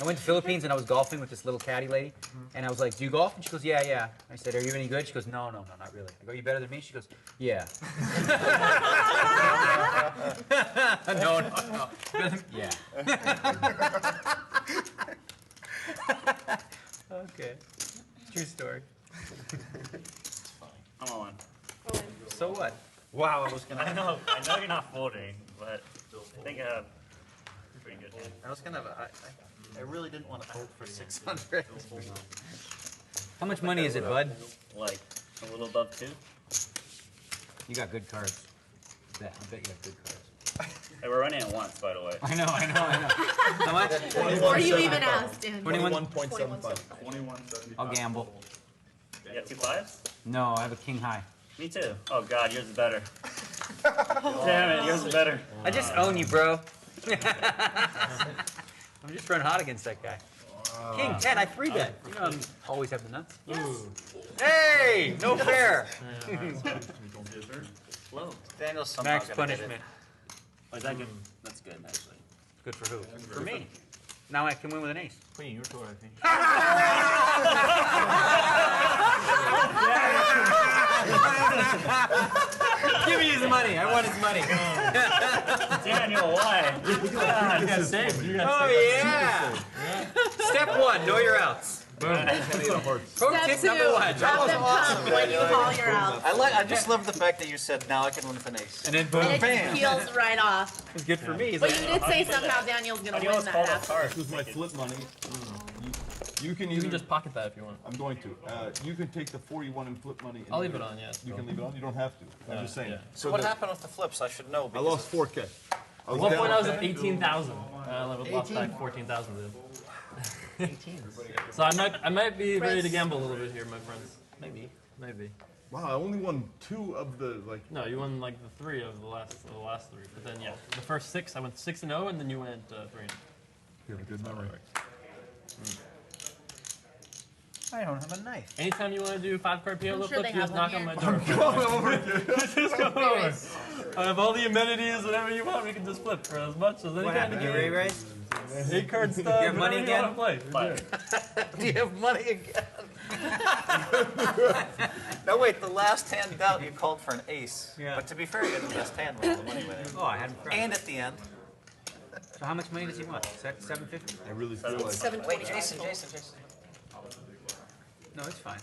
[SPEAKER 6] I went to Philippines and I was golfing with this little caddy lady, and I was like, "Do you golf?" And she goes, "Yeah, yeah." I said, "Are you any good?" She goes, "No, not really." I go, "You better than me?" She goes, "Yeah." No. Yeah. Okay. True story.
[SPEAKER 11] I'm on.
[SPEAKER 6] So what?
[SPEAKER 7] Wow, I was gonna.
[SPEAKER 11] I know you're not folding, but I think I have a pretty good hand.
[SPEAKER 7] I was gonna. I really didn't want to hold for 600.
[SPEAKER 6] How much money is it, bud?
[SPEAKER 11] Like a little above 2.
[SPEAKER 6] You got good cards. I bet you have good cards.
[SPEAKER 11] Hey, we're running it once, by the way.
[SPEAKER 6] I know. How much?
[SPEAKER 4] Before you even asked in.
[SPEAKER 2] 21.75.
[SPEAKER 1] 21.75.
[SPEAKER 6] I'll gamble.
[SPEAKER 11] You got 2 5s?
[SPEAKER 6] No, I have a king high.
[SPEAKER 11] Me too. Oh God, yours is better. Damn it, yours is better.
[SPEAKER 6] I just own you, bro. I'm just running hot against that guy. King 10, I 3-bet. You know, I always have the nuts. Hey, no fair.
[SPEAKER 11] Low.
[SPEAKER 7] Daniel's somehow
[SPEAKER 6] Max
[SPEAKER 7] gonna get it.
[SPEAKER 6] punishment.
[SPEAKER 11] Oh, is that good? That's good, actually.
[SPEAKER 6] Good for who? For me. Now I can win with an ace.
[SPEAKER 9] Queen, your tour, I think.
[SPEAKER 6] Give me his money. I want his money.
[SPEAKER 11] Daniel, why?
[SPEAKER 3] You got saved. You got
[SPEAKER 6] Oh, yeah. Step 1, know your outs.
[SPEAKER 2] Penny of hearts.
[SPEAKER 6] Pro
[SPEAKER 4] Step
[SPEAKER 6] tip
[SPEAKER 4] two,
[SPEAKER 6] number 1.
[SPEAKER 4] have them come when you call your out.
[SPEAKER 7] I just love the fact that you said, now I can win with an ace.
[SPEAKER 6] And then boom,
[SPEAKER 4] And it
[SPEAKER 6] bam.
[SPEAKER 4] just peels right off.
[SPEAKER 6] It's good for me.
[SPEAKER 4] But you did say somehow Daniel's gonna
[SPEAKER 11] You
[SPEAKER 4] win
[SPEAKER 11] almost called
[SPEAKER 4] that
[SPEAKER 11] a
[SPEAKER 4] after.
[SPEAKER 11] card.
[SPEAKER 2] This was my flip money. You can
[SPEAKER 3] You
[SPEAKER 2] either.
[SPEAKER 3] can just pocket that if you want.
[SPEAKER 2] I'm going to. You can take the 41 and flip money.
[SPEAKER 3] I'll leave it on, yeah.
[SPEAKER 2] You can leave it on. You don't have to. I'm just saying.
[SPEAKER 3] yeah.
[SPEAKER 7] So what happened with the flips? I should know.
[SPEAKER 2] I lost 4K.
[SPEAKER 3] At one point I was at 18,000. I lost back 14,000 then.
[SPEAKER 9] 18.
[SPEAKER 3] So I might be ready to gamble a little bit here, my friends. Maybe.
[SPEAKER 2] Wow, I only won 2 of the like.
[SPEAKER 3] No, you won like the 3 of the last 3. But then yeah, the first 6 I went 6-0, and then you went 3.
[SPEAKER 2] You have a good memory.
[SPEAKER 6] I don't have a knife.
[SPEAKER 3] Anytime you want to do 5-card PLO
[SPEAKER 4] I'm sure
[SPEAKER 3] flips,
[SPEAKER 4] they
[SPEAKER 3] you just
[SPEAKER 4] have
[SPEAKER 3] knock
[SPEAKER 4] one
[SPEAKER 3] on my
[SPEAKER 4] here.
[SPEAKER 3] door. Just come over. I have all the amenities, whatever you want. We can just flip for as much as any
[SPEAKER 6] What
[SPEAKER 3] kind of
[SPEAKER 6] happened? You
[SPEAKER 3] game.
[SPEAKER 6] re-raised?
[SPEAKER 3] 8-card stuff.
[SPEAKER 6] You have money
[SPEAKER 3] whatever
[SPEAKER 6] again?
[SPEAKER 3] You want to play.
[SPEAKER 7] Do you have money again? No, wait, the last hand out you called for an ace.
[SPEAKER 6] Yeah.
[SPEAKER 7] But to be fair, you had the best hand with all the money with it.
[SPEAKER 6] Oh, I had him correct.
[SPEAKER 7] And at the end.
[SPEAKER 6] So how much money does he want? 750?
[SPEAKER 2] I really feel like.
[SPEAKER 4] 7:20.
[SPEAKER 7] Wait, Jason.
[SPEAKER 6] No, it's fine.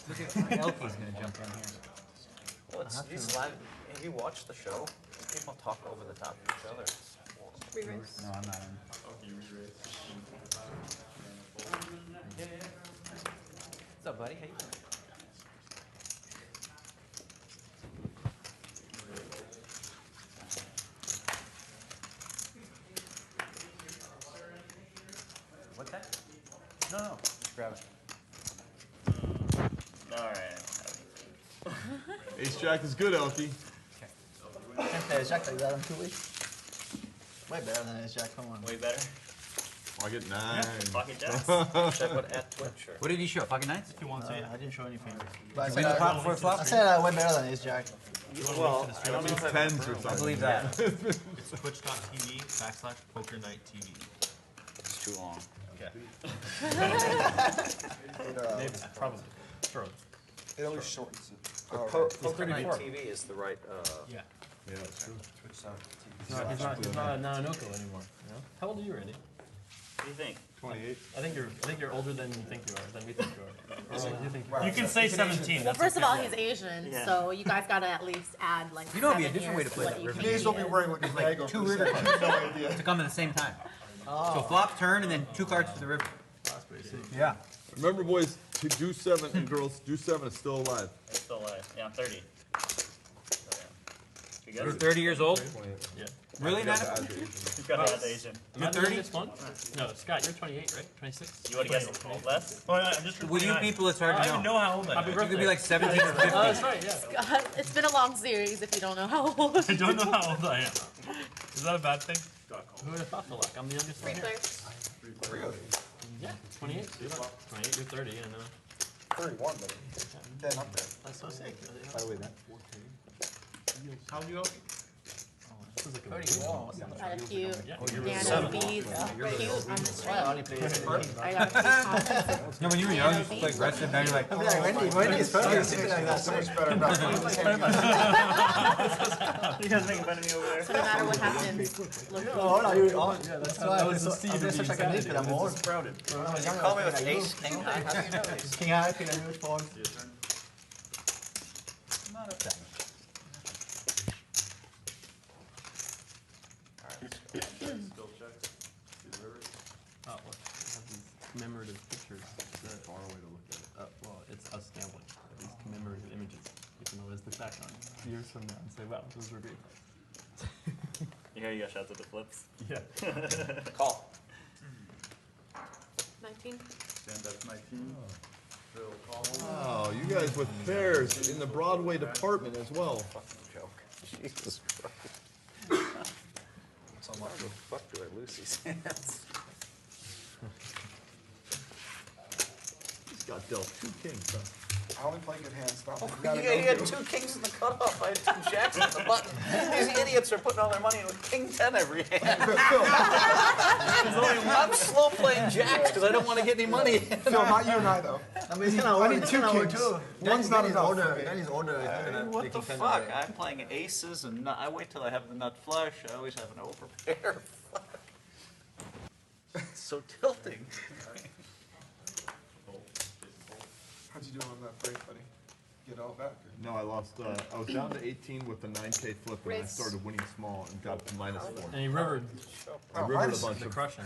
[SPEAKER 6] Look at ElkY's gonna jump in here.
[SPEAKER 7] Well, it's these live. Have you watched the show? People talk over the top of each other.
[SPEAKER 6] No, I'm not in. What's up, buddy? How you doing? What's that? No, just grab it.
[SPEAKER 11] Alright.
[SPEAKER 2] Ace Jack is good, ElkY.
[SPEAKER 9] Can't play Ace Jack like that in 2 weeks. Way better than Ace Jack, come on.
[SPEAKER 11] Way better.
[SPEAKER 2] I get 9.
[SPEAKER 11] Pocket jacks.
[SPEAKER 7] Check what at Twitch or.
[SPEAKER 6] What did he show? Fucking nights?
[SPEAKER 9] I didn't show anything. But I
[SPEAKER 6] Win
[SPEAKER 9] said
[SPEAKER 6] the
[SPEAKER 9] I,
[SPEAKER 6] pot before flop?
[SPEAKER 9] I said way better than Ace Jack.
[SPEAKER 7] Well, I don't know if I've
[SPEAKER 2] 10s or
[SPEAKER 6] I
[SPEAKER 2] something.
[SPEAKER 6] believe that.
[SPEAKER 10] It's twitch.tv/pokernighttv.
[SPEAKER 7] It's too long.
[SPEAKER 3] Maybe, probably. Sure.
[SPEAKER 5] It always shortens it.
[SPEAKER 7] Poker Night TV is the right.
[SPEAKER 10] Yeah.
[SPEAKER 2] Yeah, it's true.
[SPEAKER 3] No, he's not a Nanonoko anymore. You know? How old are you, Randy?
[SPEAKER 11] What do you think?
[SPEAKER 2] 28.
[SPEAKER 3] I think you're older than you think you are, than we think you are. Or older than you think you are.
[SPEAKER 10] You can say 17.
[SPEAKER 4] Well, first of all, he's Asian,
[SPEAKER 11] Yeah.
[SPEAKER 4] so you guys gotta at least add like.
[SPEAKER 6] You know it'd be a
[SPEAKER 4] 7
[SPEAKER 6] different way to
[SPEAKER 4] years
[SPEAKER 6] play
[SPEAKER 4] what
[SPEAKER 6] that
[SPEAKER 4] you
[SPEAKER 6] river.
[SPEAKER 4] think
[SPEAKER 5] Days
[SPEAKER 4] he
[SPEAKER 5] will be
[SPEAKER 4] is.
[SPEAKER 5] wearing like a bag
[SPEAKER 6] two
[SPEAKER 5] over his
[SPEAKER 6] river
[SPEAKER 5] head. No idea.
[SPEAKER 6] To come at the same time. So flop, turn, and then 2 cards for the river. Yeah.
[SPEAKER 2] Remember, boys, to do 7 and girls, do 7 is still alive.
[SPEAKER 11] It's still alive. Yeah, I'm 30. So, yeah. You
[SPEAKER 6] You're
[SPEAKER 11] guys?
[SPEAKER 6] 30 years old?
[SPEAKER 3] Yeah.
[SPEAKER 6] Really? Not
[SPEAKER 11] You got that Asian.
[SPEAKER 3] Am I the
[SPEAKER 6] 30?
[SPEAKER 3] youngest one? No, Scott, you're 28, right? 26?
[SPEAKER 11] You want to guess less?
[SPEAKER 10] Oh, yeah, I'm just
[SPEAKER 6] With you people, it's hard
[SPEAKER 10] I
[SPEAKER 6] to
[SPEAKER 10] don't even
[SPEAKER 6] know.
[SPEAKER 10] know how old I
[SPEAKER 3] Happy
[SPEAKER 10] am.
[SPEAKER 6] You
[SPEAKER 3] birthday.
[SPEAKER 6] could be like 17 or 50.
[SPEAKER 3] Oh, that's right, yeah.
[SPEAKER 4] God, it's been a long series if you don't know how old.
[SPEAKER 10] I don't know how old I am. Is that a bad thing?
[SPEAKER 3] Who would have thought the luck? I'm the youngest one here. Yeah, 28. You're 28, you're 30, I know.
[SPEAKER 5] 31, but 10 up there.
[SPEAKER 3] That's so sick.
[SPEAKER 9] By the way, man.
[SPEAKER 10] How'd you go?
[SPEAKER 3] This is like a
[SPEAKER 4] Got a few
[SPEAKER 3] Yeah.
[SPEAKER 4] nano beads, cute on the
[SPEAKER 9] Well, I
[SPEAKER 4] stream.
[SPEAKER 9] only play Ace Jack.
[SPEAKER 4] I got a few comments.
[SPEAKER 6] No, when you were young, you used to play aggressive. Now you're like,
[SPEAKER 9] I'm like, Wendy is perfect. Something like that.
[SPEAKER 5] So much better back then.
[SPEAKER 11] You guys making fun of me over there?
[SPEAKER 4] So no matter what happens, look
[SPEAKER 9] Oh, hold on, you're on. Yeah, that's why
[SPEAKER 3] that
[SPEAKER 9] I
[SPEAKER 3] was
[SPEAKER 9] feel
[SPEAKER 3] the seed
[SPEAKER 9] I feel
[SPEAKER 3] of
[SPEAKER 9] such
[SPEAKER 3] the
[SPEAKER 9] like a kid, but I'm
[SPEAKER 3] insanity.
[SPEAKER 9] old.
[SPEAKER 3] It's sprouted.
[SPEAKER 9] When I was young,
[SPEAKER 7] Call me
[SPEAKER 9] I was
[SPEAKER 7] with
[SPEAKER 9] like,
[SPEAKER 7] ace, king high. How do you know this?
[SPEAKER 9] King High, King High, phone.
[SPEAKER 6] not upset.
[SPEAKER 1] Still checks. See the river.
[SPEAKER 3] Oh, look, I have these commemorative pictures. That far away to look at it. Well, it's us gambling. These commemorative images. You can always look back on years from now and say, wow, those were great.
[SPEAKER 11] You hear you got shots at the flips?
[SPEAKER 3] Yeah.
[SPEAKER 7] Call.
[SPEAKER 4] 19.
[SPEAKER 1] Stand up 19. Phil call.
[SPEAKER 2] Oh, you guys with pairs in the Broadway department as well.
[SPEAKER 7] Fucking joke. Jesus Christ. So much the fuck do I lose these hands?
[SPEAKER 2] He's got dealt 2 kings, huh?
[SPEAKER 5] I only play good hands. Not like
[SPEAKER 7] Yeah, he had 2 kings in the cutoff. I had 2 jacks in the button. These idiots are putting all their money in with king 10 every hand. I'm slow playing jacks because I don't want to get any money.
[SPEAKER 5] No, not you and I though.
[SPEAKER 9] I mean, it's kind of old.
[SPEAKER 5] need
[SPEAKER 9] It's
[SPEAKER 5] 2
[SPEAKER 9] kind of old
[SPEAKER 5] kings.
[SPEAKER 9] too.
[SPEAKER 5] One's not
[SPEAKER 9] Danny's
[SPEAKER 5] enough.
[SPEAKER 9] older. Danny's older. He's not gonna
[SPEAKER 7] What
[SPEAKER 9] take
[SPEAKER 7] the
[SPEAKER 9] his hand
[SPEAKER 7] fuck?
[SPEAKER 9] away.
[SPEAKER 7] I'm playing aces and I wait till I have the nut flush. I always have an overpair. Fuck. It's so tilting.
[SPEAKER 5] How'd you do on that break, buddy? Get all back? Or?
[SPEAKER 2] No, I lost. I was down to 18 with a 9K flip, and I started winning small and got to -4.
[SPEAKER 3] And you rivered.
[SPEAKER 2] I rivered a bunch
[SPEAKER 3] The
[SPEAKER 2] of.
[SPEAKER 3] crushing.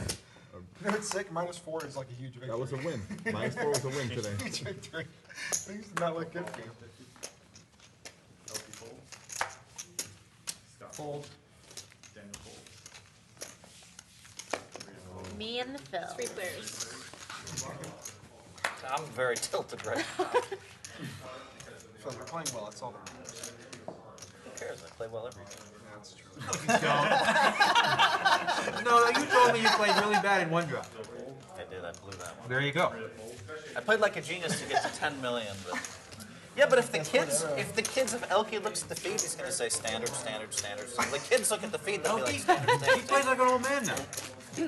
[SPEAKER 5] You know, it's sick. -4 is like a huge victory.
[SPEAKER 2] That was a win. -4 was a win today.
[SPEAKER 5] Huge victory. Things did not look good for you.
[SPEAKER 1] ElkY fold. Scott
[SPEAKER 3] Fold.
[SPEAKER 1] Daniel fold.
[SPEAKER 4] Me and the Phil.
[SPEAKER 13] Three players.
[SPEAKER 7] I'm very tilted right now.
[SPEAKER 5] So you're playing well. That's all that matters.
[SPEAKER 7] Who cares? I play well every game.
[SPEAKER 5] Yeah, that's true.
[SPEAKER 6] No, you told me you played really bad in one drop.
[SPEAKER 7] I did. I blew that one.
[SPEAKER 6] There you go.
[SPEAKER 7] I played like a genius to get to 10 million, but yeah, but if the kids of ElkY looks at the feed, he's gonna say standard, standard, standard. So the kids look at the feed, they'll be like standard,
[SPEAKER 6] He
[SPEAKER 7] standard.
[SPEAKER 6] plays like an old man now.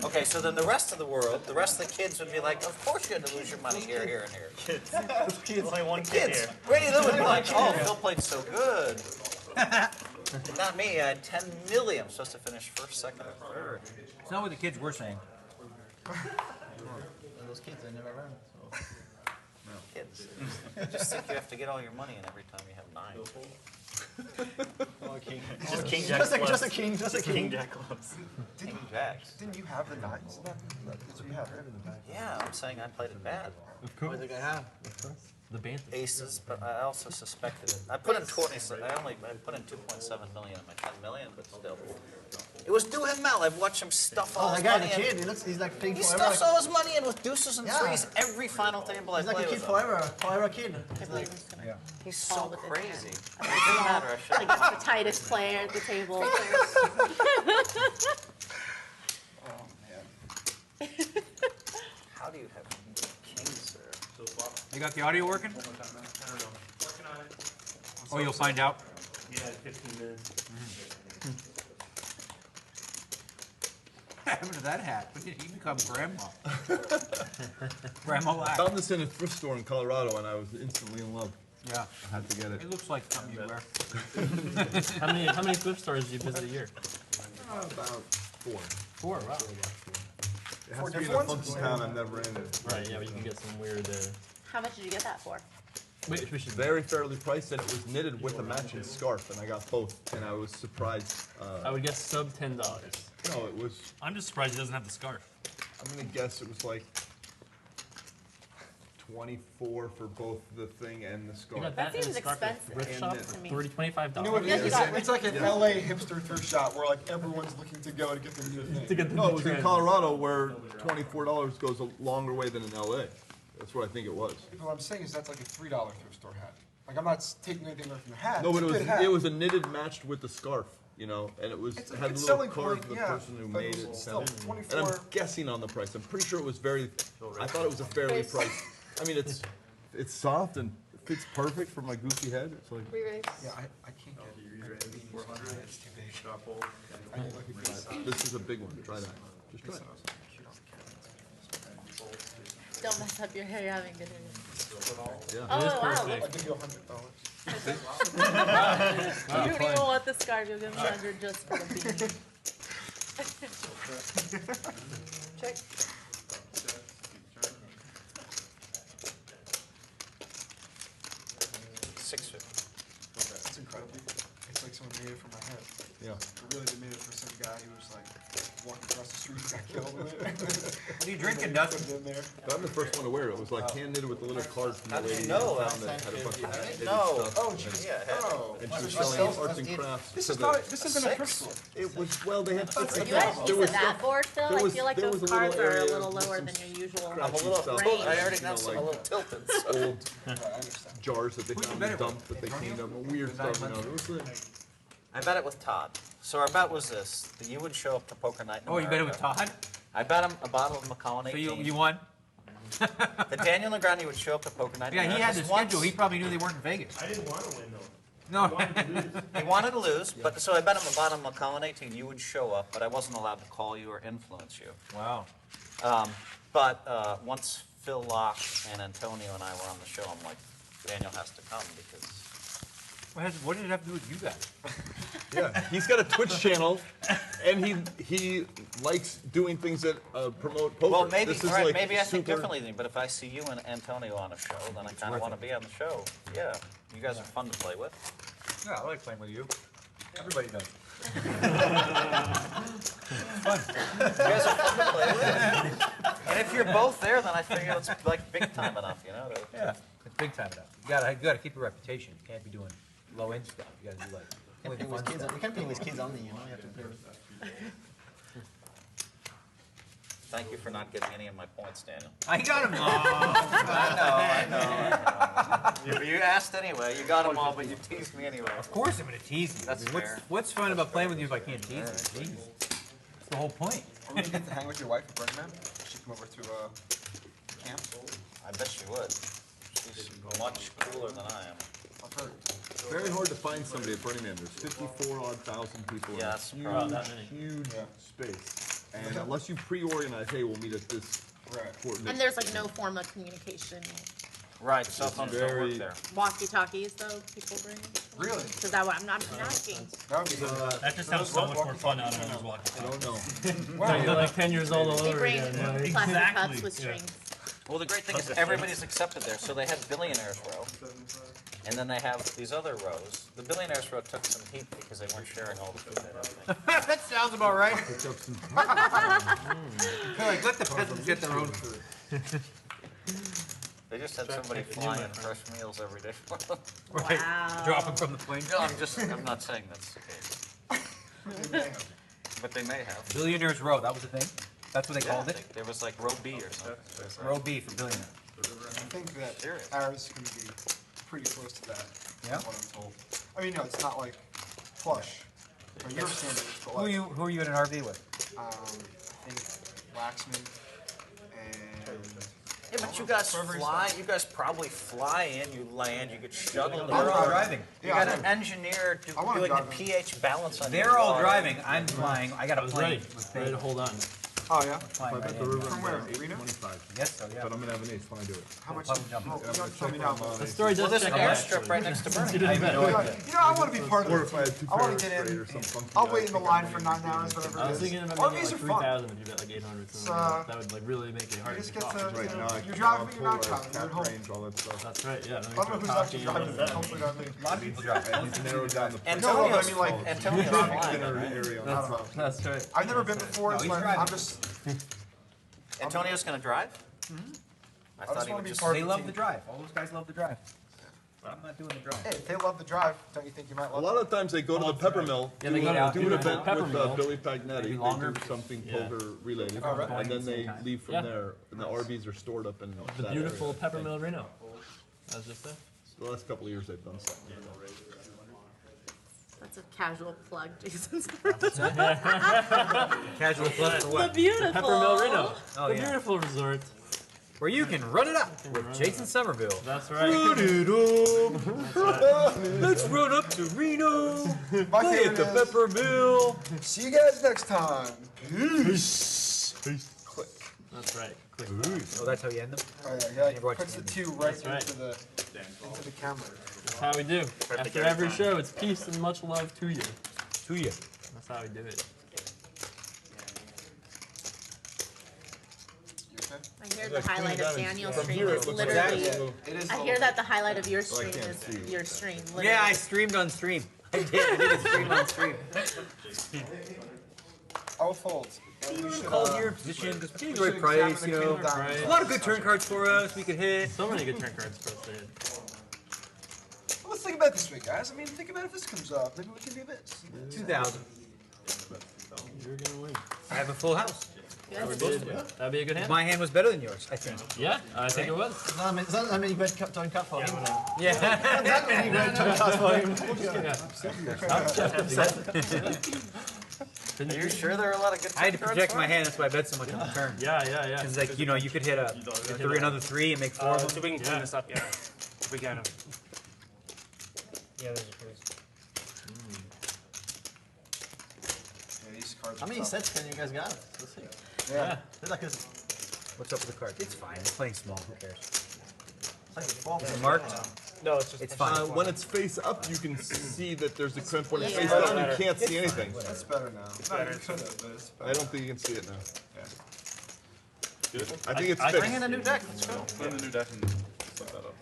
[SPEAKER 7] Okay, so then the rest of the world, the rest of the kids would be like, of course you had to lose your money here, here, and here.
[SPEAKER 11] Kids. Only one kid
[SPEAKER 7] Kids,
[SPEAKER 11] here.
[SPEAKER 7] Brady Lou would be like, oh, Phil played so good. Not me, I had 10 million. I'm supposed to finish first, second, or third.
[SPEAKER 6] It's not what the kids were saying.
[SPEAKER 9] Those kids, they never learn. So.
[SPEAKER 7] Kids. I just think you have to get all your money in every time you have 9.
[SPEAKER 9] Oh, king.
[SPEAKER 11] Just king jack
[SPEAKER 9] Just a
[SPEAKER 11] clubs.
[SPEAKER 9] king, just a
[SPEAKER 11] King
[SPEAKER 9] king.
[SPEAKER 11] jack clubs.
[SPEAKER 7] King jacks.
[SPEAKER 5] Didn't you have the 9s? That's what you have, right?
[SPEAKER 7] Yeah, I'm saying I played it bad.
[SPEAKER 9] What do they have?
[SPEAKER 3] The band.
[SPEAKER 7] Aces, but I also suspected it. I put in 20, so I put in 2.7 million in my 10 million, but still. It was do him well. I've watched him stuff all
[SPEAKER 9] Oh,
[SPEAKER 7] his
[SPEAKER 9] that guy,
[SPEAKER 7] money
[SPEAKER 9] the
[SPEAKER 7] in.
[SPEAKER 9] kid, he's like playing
[SPEAKER 7] He
[SPEAKER 9] forever.
[SPEAKER 7] stuffs all his money in with deuces and
[SPEAKER 9] Yeah.
[SPEAKER 7] threes every final table I
[SPEAKER 9] He's like
[SPEAKER 7] play
[SPEAKER 9] a kid
[SPEAKER 7] with him.
[SPEAKER 9] forever kid.
[SPEAKER 4] I believe he's gonna
[SPEAKER 7] He's
[SPEAKER 4] fall
[SPEAKER 7] so
[SPEAKER 4] with his
[SPEAKER 7] crazy.
[SPEAKER 4] hand.
[SPEAKER 7] It doesn't matter. I should
[SPEAKER 4] Like he's the tightest player at the table.
[SPEAKER 5] Oh, man.
[SPEAKER 7] How do you have kings there?
[SPEAKER 1] So swap.
[SPEAKER 6] You got the audio working?
[SPEAKER 1] One more time, man. I don't know. Working on it.
[SPEAKER 6] Oh, you'll find out.
[SPEAKER 1] Yeah, 15 minutes.
[SPEAKER 6] What happened to that hat? When did he become grandma? Grandma Lack.
[SPEAKER 2] Found this in a thrift store in Colorado, and I was instantly in love.
[SPEAKER 6] Yeah.
[SPEAKER 2] I had to get it.
[SPEAKER 6] It looks like something you wear.
[SPEAKER 3] How many thrift stores do you visit a year?
[SPEAKER 2] About 4.
[SPEAKER 3] 4. Wow.
[SPEAKER 2] It has to be in a
[SPEAKER 5] different
[SPEAKER 2] funky
[SPEAKER 5] ones?
[SPEAKER 2] town I'm never in.
[SPEAKER 3] Right. Yeah, but you can get some weird.
[SPEAKER 4] How much did you get that for?
[SPEAKER 3] Wait, we should.
[SPEAKER 2] Very fairly priced, and it was knitted with a matching scarf, and I got both, and I was surprised.
[SPEAKER 3] I would guess sub $10.
[SPEAKER 2] No, it was.
[SPEAKER 10] I'm just surprised he doesn't have the scarf.
[SPEAKER 2] I'm gonna guess it was like 24 for both the thing and the
[SPEAKER 3] You
[SPEAKER 2] scarf.
[SPEAKER 3] got
[SPEAKER 4] That
[SPEAKER 3] that in a
[SPEAKER 4] seems
[SPEAKER 3] scarf at
[SPEAKER 4] expensive.
[SPEAKER 3] thrift
[SPEAKER 2] And
[SPEAKER 3] shop
[SPEAKER 2] it-
[SPEAKER 3] for
[SPEAKER 4] to me.
[SPEAKER 3] $25.
[SPEAKER 5] You know what it
[SPEAKER 4] Yeah,
[SPEAKER 5] is?
[SPEAKER 4] you got
[SPEAKER 5] It's like an
[SPEAKER 2] Yeah.
[SPEAKER 5] LA hipster thrift shop where like everyone's looking to go to get the new thing.
[SPEAKER 3] To get the
[SPEAKER 2] No, it was in
[SPEAKER 3] trend.
[SPEAKER 2] Colorado where $24 goes a longer way than in LA. That's what I think it was.
[SPEAKER 5] What I'm saying is that's like a $3 thrift store hat. Like I'm not taking anything away from the hat.
[SPEAKER 2] No,
[SPEAKER 5] it's
[SPEAKER 2] but
[SPEAKER 5] a good hat.
[SPEAKER 2] it was a knitted matched with the scarf, you know, and it was
[SPEAKER 5] It's a
[SPEAKER 2] had
[SPEAKER 5] good
[SPEAKER 2] the
[SPEAKER 5] selling
[SPEAKER 2] little card
[SPEAKER 5] point,
[SPEAKER 2] of the
[SPEAKER 5] yeah,
[SPEAKER 2] person who
[SPEAKER 5] but
[SPEAKER 2] made
[SPEAKER 5] it's
[SPEAKER 2] it.
[SPEAKER 5] still
[SPEAKER 2] And
[SPEAKER 5] 24.
[SPEAKER 2] I'm guessing on the price. I'm pretty sure it was very. I thought it was a fairly priced. I mean, it's soft and fits perfect for my goofy head. It's like
[SPEAKER 13] Re-raise.
[SPEAKER 5] Yeah, I can't get
[SPEAKER 1] You re-raise 400.
[SPEAKER 5] It's too big.
[SPEAKER 1] Drop fold.
[SPEAKER 5] I get like a good size.
[SPEAKER 2] this is a big one. Try that. Just try it.
[SPEAKER 4] Don't mess up your hair. You're having good hair.
[SPEAKER 2] Yeah.
[SPEAKER 4] Oh, wow.
[SPEAKER 3] perfect.
[SPEAKER 5] I'll give you $100.
[SPEAKER 4] You don't even want the scarf. You'll give me 100 just for the beanie.
[SPEAKER 13] Check.
[SPEAKER 5] That's incredible. It's like someone made it for my head.
[SPEAKER 2] Yeah.
[SPEAKER 5] Really, they made it for some guy who was like walking across the street and got killed with it.
[SPEAKER 6] What are you drinking,
[SPEAKER 5] Put
[SPEAKER 6] Dustin?
[SPEAKER 5] it in there.
[SPEAKER 2] But I'm the first one to wear it. It was like hand knitted with a little card from the
[SPEAKER 7] How did
[SPEAKER 2] lady
[SPEAKER 7] you know?
[SPEAKER 2] who found it. Had a bunch of hand-knitted
[SPEAKER 7] No.
[SPEAKER 2] stuff.
[SPEAKER 5] Oh, geez.
[SPEAKER 7] Yeah,
[SPEAKER 5] Oh.
[SPEAKER 2] And she was
[SPEAKER 5] She
[SPEAKER 2] selling
[SPEAKER 5] sells-
[SPEAKER 2] arts and crafts.
[SPEAKER 5] This
[SPEAKER 2] to
[SPEAKER 5] is
[SPEAKER 2] the-
[SPEAKER 5] not. This isn't a
[SPEAKER 7] Six?
[SPEAKER 5] thrift store.
[SPEAKER 2] It was well. They had.
[SPEAKER 4] You had
[SPEAKER 2] there was
[SPEAKER 4] that board, Phil?
[SPEAKER 2] there
[SPEAKER 4] I
[SPEAKER 2] was-
[SPEAKER 4] feel like
[SPEAKER 2] there
[SPEAKER 4] those
[SPEAKER 2] was a
[SPEAKER 4] cards
[SPEAKER 2] little
[SPEAKER 4] are a
[SPEAKER 2] area
[SPEAKER 4] little
[SPEAKER 2] with
[SPEAKER 4] lower
[SPEAKER 2] some
[SPEAKER 4] than your usual.
[SPEAKER 7] I'm a
[SPEAKER 2] scratchy
[SPEAKER 7] little,
[SPEAKER 2] stuff.
[SPEAKER 4] Range.
[SPEAKER 7] I already
[SPEAKER 2] You
[SPEAKER 7] know
[SPEAKER 2] know,
[SPEAKER 7] some a
[SPEAKER 2] like
[SPEAKER 7] little tilted.
[SPEAKER 2] old
[SPEAKER 5] I understand.
[SPEAKER 2] jars that they
[SPEAKER 6] Who's
[SPEAKER 2] found
[SPEAKER 6] the
[SPEAKER 2] in the
[SPEAKER 6] better
[SPEAKER 2] dump that they cleaned up. Weird stuff, you know. It was like,
[SPEAKER 7] I bet it with Todd. So our bet was this, that you would show up to poker night in
[SPEAKER 6] Oh, you bet it with
[SPEAKER 7] America.
[SPEAKER 6] Todd?
[SPEAKER 7] I bet him a bottle of Macallan
[SPEAKER 6] So
[SPEAKER 7] 18.
[SPEAKER 6] you won?
[SPEAKER 7] That Daniel Negreanu would show up to poker night in
[SPEAKER 6] Yeah, he
[SPEAKER 7] America.
[SPEAKER 6] had the
[SPEAKER 7] Just once.
[SPEAKER 6] schedule. He probably knew they weren't in Vegas.
[SPEAKER 11] I didn't want to win though.
[SPEAKER 6] No.
[SPEAKER 7] He wanted to lose, but so I bet him a bottle of Macallan 18. You would show up, but I wasn't allowed to call you or influence you.
[SPEAKER 6] Wow.
[SPEAKER 7] But once Phil Laak and Antonio and I were on the show, I'm like, Daniel has to come because
[SPEAKER 6] What did it have to do with you guys?
[SPEAKER 2] Yeah, he's got a Twitch channel, and he likes doing things that promote poker.
[SPEAKER 7] Well, maybe,
[SPEAKER 2] This is
[SPEAKER 7] all right,
[SPEAKER 2] like
[SPEAKER 7] maybe I think
[SPEAKER 2] super-
[SPEAKER 7] differently than you, but if I see you and Antonio on a show, then I kind of want to be on the show. Yeah, you guys are fun to play with.
[SPEAKER 6] Yeah, I like playing with you. Everybody does.
[SPEAKER 7] You guys are fun to play with. And if you're both there, then I figure it's like big time enough, you know?
[SPEAKER 6] Yeah, it's big time enough. You gotta keep your reputation. You can't be doing low end stuff. You gotta do like.
[SPEAKER 9] You can't play with kids only, you know. You have to play with.
[SPEAKER 7] Thank you for not getting any of my points, Daniel.
[SPEAKER 6] I got them all.
[SPEAKER 7] I know. You asked anyway. You got them all, but you teased me anyway.
[SPEAKER 6] Of course I'm gonna tease you.
[SPEAKER 7] That's fair.
[SPEAKER 6] What's fun about playing with you if I can't tease you? Jeez. That's the whole point.
[SPEAKER 5] Are we gonna get to hang with your wife at Burning Man? She come over to camp?
[SPEAKER 7] I bet she would. She's much cooler than I am.
[SPEAKER 5] I've heard.
[SPEAKER 2] Very hard to find somebody at Burning Man. There's 54,000 people
[SPEAKER 7] Yeah,
[SPEAKER 2] in
[SPEAKER 7] that's
[SPEAKER 2] a huge space. And unless you pre-organize, hey, we'll meet at this coordinate.
[SPEAKER 4] And there's like no form of communication.
[SPEAKER 7] Right, cell phones don't work there.
[SPEAKER 4] Walkie-talkies, though, people bring.
[SPEAKER 5] Really?
[SPEAKER 4] Is that what I'm not asking?
[SPEAKER 5] That would be
[SPEAKER 10] That just sounds so much more fun out of those walking.
[SPEAKER 2] I don't know.
[SPEAKER 3] So you're like 10 years old all
[SPEAKER 4] They
[SPEAKER 3] over
[SPEAKER 4] bring
[SPEAKER 3] again. Yeah.
[SPEAKER 4] plastic cups with strings.
[SPEAKER 7] Well, the great thing is everybody's accepted there. So they had Billionaires Row, and then they have these other rows. The Billionaires Row took some heat because they weren't sharing all the food they had.
[SPEAKER 6] That sounds about right. Like, let the peasants get their own food.
[SPEAKER 7] They just had somebody flying fresh meals every day.
[SPEAKER 6] Right.
[SPEAKER 4] Wow.
[SPEAKER 6] Drop them from the plane.
[SPEAKER 7] No, I'm not saying that's the case. But they may have.
[SPEAKER 6] Billionaires Row, that was the thing? That's what they called it?
[SPEAKER 7] There was like row B or something.
[SPEAKER 6] Row B for billionaire.
[SPEAKER 5] I think that
[SPEAKER 7] Serious.
[SPEAKER 5] ours is going to be pretty close to that.
[SPEAKER 6] Yeah?
[SPEAKER 5] That's what I'm told. I mean, no, it's not like plush. Or your standards, but like,
[SPEAKER 6] Who are you in an RV with?
[SPEAKER 5] I think Waxman and...
[SPEAKER 7] Yeah, but you guys fly. You guys probably fly in. You land. You get shuttled.
[SPEAKER 6] They're all driving.
[SPEAKER 7] You got an engineer doing the pH balance on your
[SPEAKER 6] They're all
[SPEAKER 7] car.
[SPEAKER 6] driving. I'm flying. I got a plane.
[SPEAKER 3] Ready to hold on.
[SPEAKER 5] Oh, yeah?
[SPEAKER 6] Flying right in.
[SPEAKER 5] From where? Reno?
[SPEAKER 2] 25.
[SPEAKER 6] Yes, so yeah.
[SPEAKER 2] But I'm gonna have an ace when I do it.
[SPEAKER 5] How much?
[SPEAKER 6] Puddle jumping.
[SPEAKER 5] Tell me now.
[SPEAKER 3] The story does
[SPEAKER 7] Well, there's
[SPEAKER 3] check
[SPEAKER 7] an
[SPEAKER 3] out.
[SPEAKER 7] airstrip right next to Burning.
[SPEAKER 3] You didn't bet.
[SPEAKER 5] You know, I want to be part of
[SPEAKER 2] Or
[SPEAKER 5] it.
[SPEAKER 2] if I had two
[SPEAKER 5] I want
[SPEAKER 2] pairs
[SPEAKER 5] to get
[SPEAKER 2] straight
[SPEAKER 5] in.
[SPEAKER 2] or some funky
[SPEAKER 5] I'll
[SPEAKER 2] guy.
[SPEAKER 5] wait in the line for 9 hours, whatever
[SPEAKER 3] I
[SPEAKER 5] it
[SPEAKER 3] was
[SPEAKER 5] is.
[SPEAKER 3] thinking about making
[SPEAKER 5] RVs
[SPEAKER 3] like
[SPEAKER 5] are fun.
[SPEAKER 3] 3,000 if you bet like 800 something.
[SPEAKER 5] So,
[SPEAKER 3] That would like really make it hard
[SPEAKER 5] You
[SPEAKER 3] to
[SPEAKER 5] just get
[SPEAKER 3] talk.
[SPEAKER 5] to,
[SPEAKER 2] Right now, I
[SPEAKER 5] you're
[SPEAKER 2] can
[SPEAKER 5] driving, but you're not
[SPEAKER 2] control
[SPEAKER 5] driving. You're at
[SPEAKER 2] cap
[SPEAKER 5] home.
[SPEAKER 2] range, all that stuff.
[SPEAKER 3] That's right, yeah.
[SPEAKER 5] I don't know who's actually driving. Hopefully not me.
[SPEAKER 6] A lot of people drive.
[SPEAKER 2] I need to narrow down the
[SPEAKER 7] And
[SPEAKER 5] No,
[SPEAKER 7] Antonio's,
[SPEAKER 5] I mean, like,
[SPEAKER 7] Antonio's flying,
[SPEAKER 2] dinner
[SPEAKER 7] right?
[SPEAKER 2] area on
[SPEAKER 5] I don't
[SPEAKER 2] the
[SPEAKER 5] know.
[SPEAKER 3] That's right.
[SPEAKER 5] I've never been before,
[SPEAKER 6] No,
[SPEAKER 5] so
[SPEAKER 6] he's
[SPEAKER 5] I'm
[SPEAKER 6] driving.
[SPEAKER 5] just...
[SPEAKER 7] Antonio's going to drive? I thought
[SPEAKER 5] just
[SPEAKER 7] he
[SPEAKER 5] wanna
[SPEAKER 7] would
[SPEAKER 5] be
[SPEAKER 7] just.
[SPEAKER 5] part
[SPEAKER 6] They
[SPEAKER 5] of
[SPEAKER 6] love
[SPEAKER 5] team.
[SPEAKER 6] the drive. All those guys love the drive. I'm not doing the drive.
[SPEAKER 5] Hey, if they love the drive, don't you think you might
[SPEAKER 2] A
[SPEAKER 5] love
[SPEAKER 2] lot of times they go to the pepper mill,
[SPEAKER 3] Yeah, they go to
[SPEAKER 2] do an
[SPEAKER 3] the
[SPEAKER 2] event
[SPEAKER 3] pepper
[SPEAKER 2] with
[SPEAKER 3] mill.
[SPEAKER 2] Billy Pagnetti,
[SPEAKER 6] Maybe
[SPEAKER 2] they
[SPEAKER 6] longer.
[SPEAKER 2] do something
[SPEAKER 3] Yeah.
[SPEAKER 2] poker related,
[SPEAKER 5] right.
[SPEAKER 2] and then they
[SPEAKER 6] Same time.
[SPEAKER 2] leave from
[SPEAKER 3] Yeah.
[SPEAKER 2] there, and the RVs are stored up in
[SPEAKER 3] The
[SPEAKER 2] that
[SPEAKER 3] beautiful
[SPEAKER 2] area.
[SPEAKER 3] Peppermill Reno. I was just there.
[SPEAKER 2] The last couple of years they've done something.
[SPEAKER 4] That's a casual plug, Jason's.
[SPEAKER 6] Casual plug for
[SPEAKER 4] The
[SPEAKER 6] what?
[SPEAKER 4] beautiful.
[SPEAKER 3] Peppermill Reno.
[SPEAKER 6] Oh,
[SPEAKER 3] The
[SPEAKER 6] yeah.
[SPEAKER 3] beautiful resort.
[SPEAKER 6] Where you can run it up with Jason Somerville.
[SPEAKER 3] That's right.
[SPEAKER 6] Let's run up to Reno.
[SPEAKER 5] My
[SPEAKER 6] Play at
[SPEAKER 5] favorite
[SPEAKER 6] the
[SPEAKER 5] is,
[SPEAKER 6] Pepper Mill.
[SPEAKER 5] see you guys next time. Peace. Click.
[SPEAKER 3] That's right. Quick.
[SPEAKER 6] Oh, that's how you end them?
[SPEAKER 5] Oh, yeah, he like
[SPEAKER 6] Never watched
[SPEAKER 5] puts the
[SPEAKER 6] it.
[SPEAKER 5] 2 right
[SPEAKER 3] That's right.
[SPEAKER 5] into the camera.
[SPEAKER 3] That's how we do. After every show, it's peace and much love to you.
[SPEAKER 6] To you.
[SPEAKER 3] That's how we do it.
[SPEAKER 5] You okay?
[SPEAKER 4] I hear the highlight of Daniel's
[SPEAKER 2] From
[SPEAKER 4] stream
[SPEAKER 2] here, it
[SPEAKER 4] is
[SPEAKER 2] looks like
[SPEAKER 4] literally.
[SPEAKER 2] that.
[SPEAKER 5] It is.
[SPEAKER 4] I hear that the highlight of your stream
[SPEAKER 2] can't
[SPEAKER 4] is
[SPEAKER 2] see.
[SPEAKER 4] your stream.
[SPEAKER 6] Yeah, I
[SPEAKER 4] literally.
[SPEAKER 6] streamed on stream. I did a stream on stream.
[SPEAKER 5] I'll fold. We should,
[SPEAKER 6] Call your position, because
[SPEAKER 5] we
[SPEAKER 6] pretty
[SPEAKER 5] should
[SPEAKER 6] great price,
[SPEAKER 5] examine
[SPEAKER 6] you
[SPEAKER 5] the
[SPEAKER 6] know.
[SPEAKER 5] King of
[SPEAKER 3] Right.
[SPEAKER 5] Diamonds.
[SPEAKER 6] A lot of good turn cards for us, we could hit.
[SPEAKER 3] So many good turn cards for us to hit.
[SPEAKER 5] Well, let's think about this week, guys. I mean, think about if this comes up. Maybe we can do this.
[SPEAKER 6] 2,000.
[SPEAKER 3] You're gonna win.
[SPEAKER 6] I have a full house.
[SPEAKER 4] Yeah.
[SPEAKER 3] We did. That'd be a good hand.
[SPEAKER 6] My hand was better than yours, I think.
[SPEAKER 3] Yeah, I think it was.
[SPEAKER 9] Does that mean you bet turn cut for him?
[SPEAKER 6] Yeah.
[SPEAKER 9] Does that mean you bet turn cut for him?
[SPEAKER 7] Are you sure there are a lot of good
[SPEAKER 6] I had to
[SPEAKER 7] cards
[SPEAKER 6] project
[SPEAKER 7] for
[SPEAKER 6] my
[SPEAKER 7] it?
[SPEAKER 6] hand, that's why I bet so much on the turn.
[SPEAKER 3] Yeah, yeah, yeah.
[SPEAKER 6] Because, like, you know, you could hit another 3 and make 4 of
[SPEAKER 11] So
[SPEAKER 6] them.
[SPEAKER 11] we can clean this up, yeah. If we can.
[SPEAKER 6] Yeah, those are crazy.
[SPEAKER 5] Yeah, these cards
[SPEAKER 9] How
[SPEAKER 5] are
[SPEAKER 9] many
[SPEAKER 5] tough.
[SPEAKER 9] sets can you guys got? Let's see.
[SPEAKER 5] Yeah.
[SPEAKER 9] It's like this.
[SPEAKER 6] What's up with the card? It's fine. I'm playing small. Who cares?
[SPEAKER 9] It's like a 12.
[SPEAKER 6] Is it marked?
[SPEAKER 10] No, it's just.
[SPEAKER 6] It's fine.
[SPEAKER 2] When it's face up, you can see that there's a crimp. When it's
[SPEAKER 4] Yeah.
[SPEAKER 2] face down, you can't see anything.
[SPEAKER 5] That's better now.
[SPEAKER 11] better.
[SPEAKER 5] You could have, but it's better.
[SPEAKER 2] I don't think you can see it now.
[SPEAKER 5] Yeah.
[SPEAKER 2] Good. I think it's
[SPEAKER 7] Bring
[SPEAKER 2] fixed.
[SPEAKER 7] in a new deck, let's go.
[SPEAKER 1] Put in a new deck and set that up.